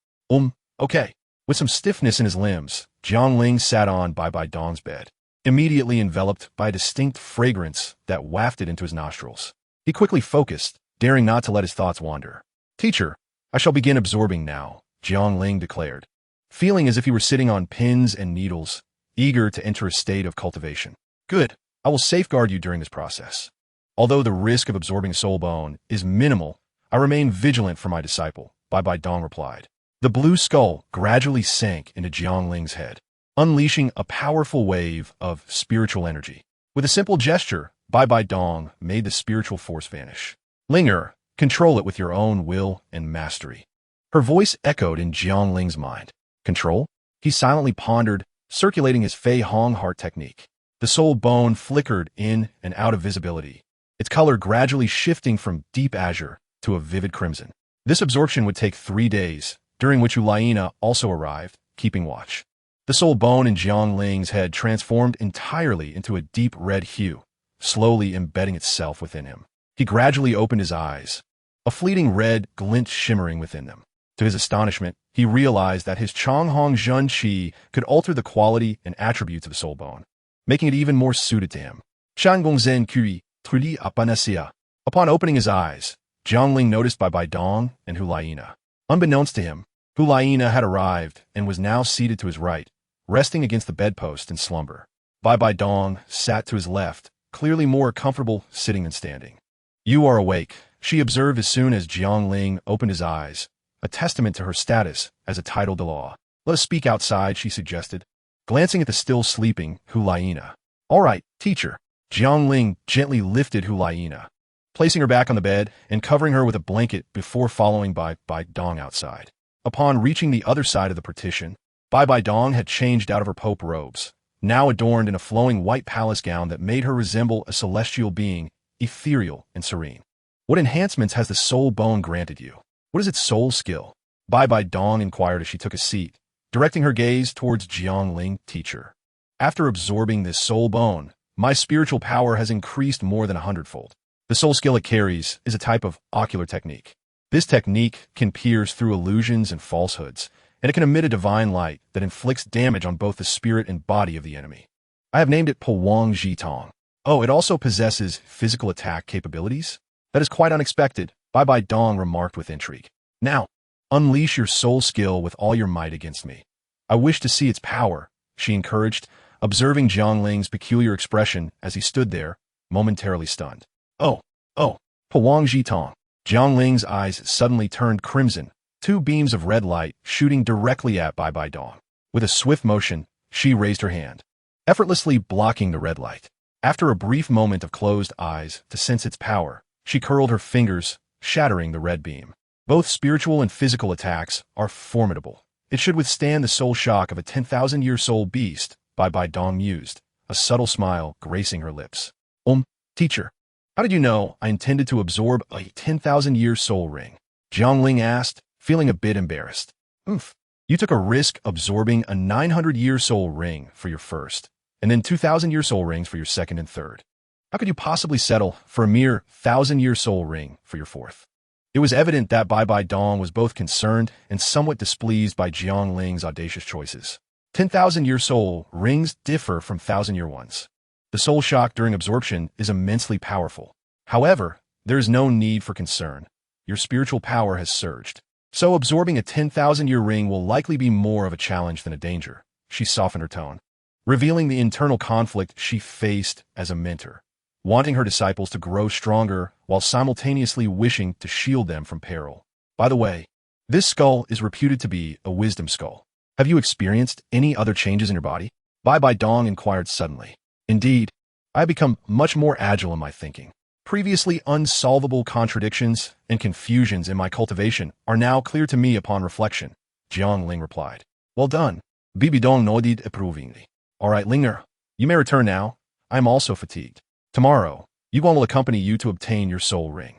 Okay. With some stiffness in his limbs, Jiang Ling sat on Bibi Dong's bed, immediately enveloped by a distinct fragrance that wafted into his nostrils. He quickly focused, daring not to let his thoughts wander. Teacher, I shall begin absorbing now, Jiang Ling declared, feeling as if he were sitting on pins and needles, eager to enter a state of cultivation. Good, I will safeguard you during this process. Although the risk of absorbing soul bone is minimal, I remain vigilant for my disciple, Bibi Dong replied. The blue skull gradually sank into Jiang Ling's head, unleashing a powerful wave of spiritual energy. With a simple gesture, Bibi Dong made the spiritual force vanish. Linger, control it with your own will and mastery. Her voice echoed in Jiang Ling's mind. Control? He silently pondered, circulating his Fei Hong heart technique. The soul bone flickered in and out of visibility, its color gradually shifting from deep azure to a vivid crimson. This absorption would take 3 days, during which Hulaina also arrived, keeping watch. The soul bone in Jiang Ling's head transformed entirely into a deep red hue, slowly embedding itself within him. He gradually opened his eyes, a fleeting red glint shimmering within them. To his astonishment, he realized that his Changhong Zhen Qi could alter the quality and attributes of the soul bone, making it even more suited to him. Shangong Zhen Kui, Trudi Apanasia. Upon opening his eyes, Jiang Ling noticed Bibi Dong and Hulaina. Unbeknownst to him, Hulaina had arrived and was now seated to his right, resting against the bedpost in slumber. Bibi Dong sat to his left, clearly more comfortable sitting than standing. You are awake, she observed as soon as Jiang Ling opened his eyes, a testament to her status as a title de law. Let us speak outside, she suggested, glancing at the still sleeping Hulaina. All right, teacher. Jiang Ling gently lifted Hulaina, placing her back on the bed and covering her with a blanket before following Bibi Dong outside. Upon reaching the other side of the partition, Bibi Dong had changed out of her pope robes, now adorned in a flowing white palace gown that made her resemble a celestial being, ethereal and serene. What enhancements has the soul bone granted you? What is its soul skill? Bibi Dong inquired as she took a seat, directing her gaze towards Jiang Ling, teacher. After absorbing this soul bone, my spiritual power has increased more than 100-fold. The soul skill it carries is a type of ocular technique. This technique can pierce through illusions and falsehoods, and it can emit a divine light that inflicts damage on both the spirit and body of the enemy. I have named it Powang Ji Tong. Oh, it also possesses physical attack capabilities? That is quite unexpected, Bibi Dong remarked with intrigue. Now, unleash your soul skill with all your might against me. I wish to see its power, she encouraged, observing Jiang Ling's peculiar expression as he stood there, momentarily stunned. Oh, Powang Ji Tong. Jiangling's eyes suddenly turned crimson, two beams of red light shooting directly at Bai Bai Dong. With a swift motion, she raised her hand, effortlessly blocking the red light. After a brief moment of closed eyes to sense its power, she curled her fingers, shattering the red beam. Both spiritual and physical attacks are formidable. It should withstand the soul shock of a 10,000-year soul beast, Bai Bai Dong mused, a subtle smile gracing her lips. Teacher, how did you know I intended to absorb a 10,000-year soul ring? Jiangling asked, feeling a bit embarrassed. You took a risk absorbing a 900-year soul ring for your first, and then 2,000-year soul rings for your second and third. How could you possibly settle for a mere 1,000-year soul ring for your fourth? It was evident that Bai Bai Dong was both concerned and somewhat displeased by Jiangling's audacious choices. 10,000-year soul rings differ from 1,000-year ones. The soul shock during absorption is immensely powerful. However, there is no need for concern. Your spiritual power has surged. So absorbing a 10,000-year ring will likely be more of a challenge than a danger. She softened her tone, revealing the internal conflict she faced as a mentor, wanting her disciples to grow stronger while simultaneously wishing to shield them from peril. By the way, this skull is reputed to be a wisdom skull. Have you experienced any other changes in your body? Bai Bai Dong inquired suddenly. Indeed, I have become much more agile in my thinking. Previously unsolvable contradictions and confusions in my cultivation are now clear to me upon reflection, Jiangling replied. Well done. Bibi Dong nodded approvingly. All right, Linger, you may return now. I am also fatigued. Tomorrow, Yuguan will accompany you to obtain your soul ring.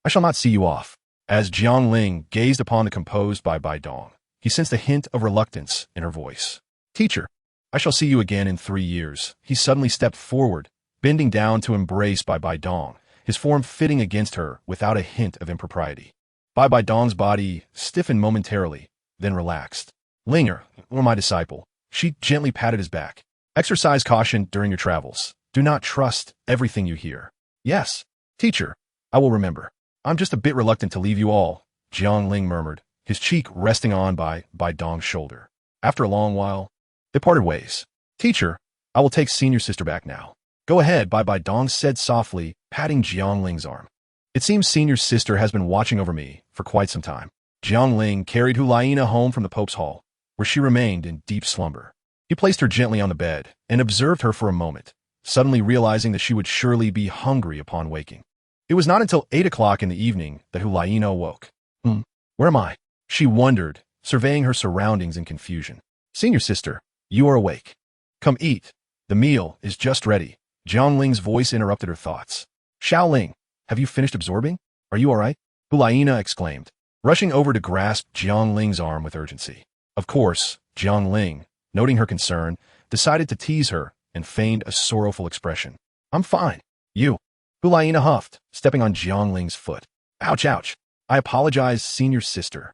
I shall not see you off. As Jiangling gazed upon the composed Bai Bai Dong, he sensed a hint of reluctance in her voice. Teacher, I shall see you again in 3 years. He suddenly stepped forward, bending down to embrace Bai Bai Dong, his form fitting against her without a hint of impropriety. Bai Bai Dong's body stiffened momentarily, then relaxed. Linger, or my disciple, she gently patted his back. Exercise caution during your travels. Do not trust everything you hear. Yes, teacher, I will remember. I'm just a bit reluctant to leave you all, Jiangling murmured, his cheek resting on Bai Bai Dong's shoulder. After a long while, they parted ways. Teacher, I will take senior sister back now. Go ahead, Bai Bai Dong said softly, patting Jiangling's arm. It seems senior sister has been watching over me for quite some time. Jiangling carried Hulaina home from the Pope's hall, where she remained in deep slumber. He placed her gently on the bed and observed her for a moment, suddenly realizing that she would surely be hungry upon waking. It was not until 8 o'clock in the evening that Hulaina awoke. Where am I? She wondered, surveying her surroundings in confusion. Senior sister, you are awake. Come eat. The meal is just ready. Jiangling's voice interrupted her thoughts. Xiaoling, have you finished absorbing? Are you all right? Hulaina exclaimed, rushing over to grasp Jiangling's arm with urgency. Of course, Jiangling, noting her concern, decided to tease her and feigned a sorrowful expression. I'm fine. You. Hulaina huffed, stepping on Jiangling's foot. Ouch, ouch. I apologize, senior sister.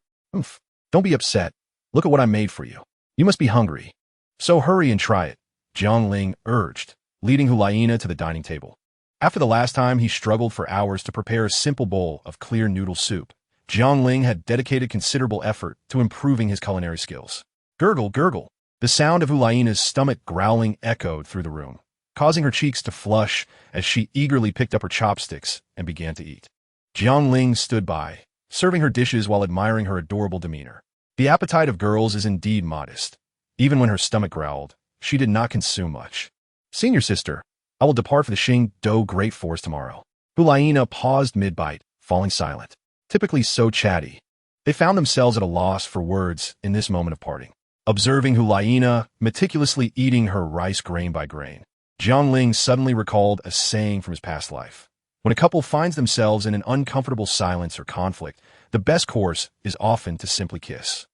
Don't be upset. Look at what I made for you. You must be hungry. So hurry and try it, Jiangling urged, leading Hulaina to the dining table. After the last time he struggled for hours to prepare a simple bowl of clear noodle soup, Jiangling had dedicated considerable effort to improving his culinary skills. Gurgle, gurgle. The sound of Hulaina's stomach growling echoed through the room, causing her cheeks to flush as she eagerly picked up her chopsticks and began to eat. Jiangling stood by, serving her dishes while admiring her adorable demeanor. The appetite of girls is indeed modest. Even when her stomach growled, she did not consume much. Senior sister, I will depart for the Xingdou Great Forest tomorrow. Hulaina paused mid-bite, falling silent. Typically so chatty, they found themselves at a loss for words in this moment of parting. Observing Hulaina meticulously eating her rice grain by grain, Jiangling suddenly recalled a saying from his past life. When a couple finds themselves in an uncomfortable silence or conflict, the best course is often to simply kiss.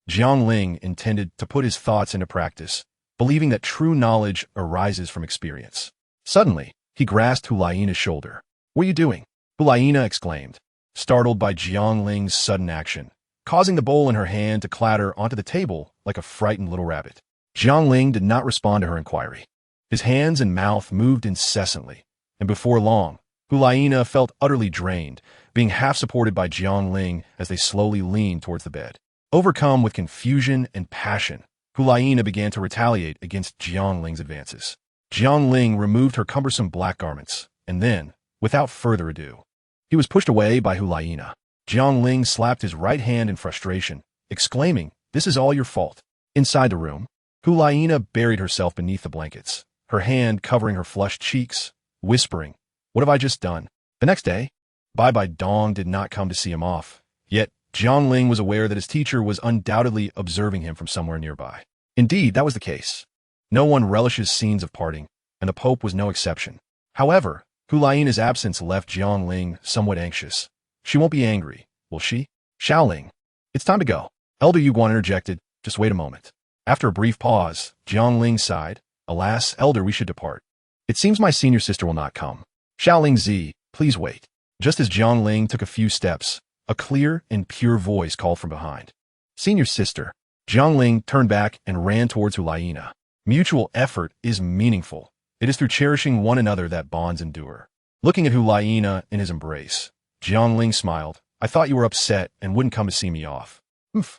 Jiangling intended to put his thoughts into practice, believing that true knowledge arises from experience. Suddenly, he grasped Hulaina's shoulder. What are you doing? Hulaina exclaimed, startled by Jiangling's sudden action, causing the bowl in her hand to clatter onto the table like a frightened little rabbit. Jiangling did not respond to her inquiry. His hands and mouth moved incessantly, and before long, Hulaina felt utterly drained, being half-supported by Jiangling as they slowly leaned towards the bed. Overcome with confusion and passion, Hulaina began to retaliate against Jiangling's advances. Jiangling removed her cumbersome black garments, and then, without further ado, He was pushed away by Hulaina. Jiang Ling slapped his right hand in frustration, exclaiming, "This is all your fault." Inside the room, Hulaina buried herself beneath the blankets, her hand covering her flushed cheeks, whispering, "What have I just done?" The next day, Bai Dong did not come to see him off, yet Jiang Ling was aware that his teacher was undoubtedly observing him from somewhere nearby. Indeed, that was the case. No one relishes scenes of parting, and the Pope was no exception. However, Hulaina's absence left Jiang Ling somewhat anxious. She won't be angry, will she? Xiaoling, it's time to go. Elder Yuguan interjected, "Just wait a moment." After a brief pause, Jiang Ling sighed, "Alas, Elder, we should depart. It seems my senior sister will not come. Xiaoling Zi, please wait." Just as Jiang Ling took a few steps, a clear and pure voice called from behind. "Senior sister." Jiang Ling turned back and ran towards Hulaina. Mutual effort is meaningful. It is through cherishing one another that bonds endure. Looking at Hulaina in his embrace, Jiang Ling smiled. "I thought you were upset and wouldn't come to see me off."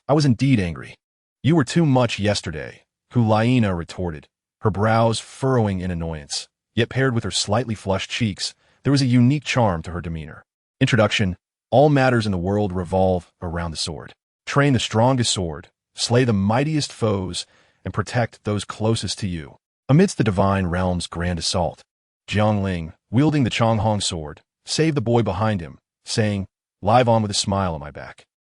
I was indeed angry." "You were too much yesterday," Hulaina retorted, her brows furrowing in annoyance. Yet paired with her slightly flushed cheeks, there was a unique charm to her demeanor. Introduction: all matters in the world revolve around the sword. Train the strongest sword, slay the mightiest foes, and protect those closest to you. Amidst the divine realm's grand assault, Jiang Ling, wielding the Changhong sword, saved the boy behind him, saying, "Live on with a smile on my back."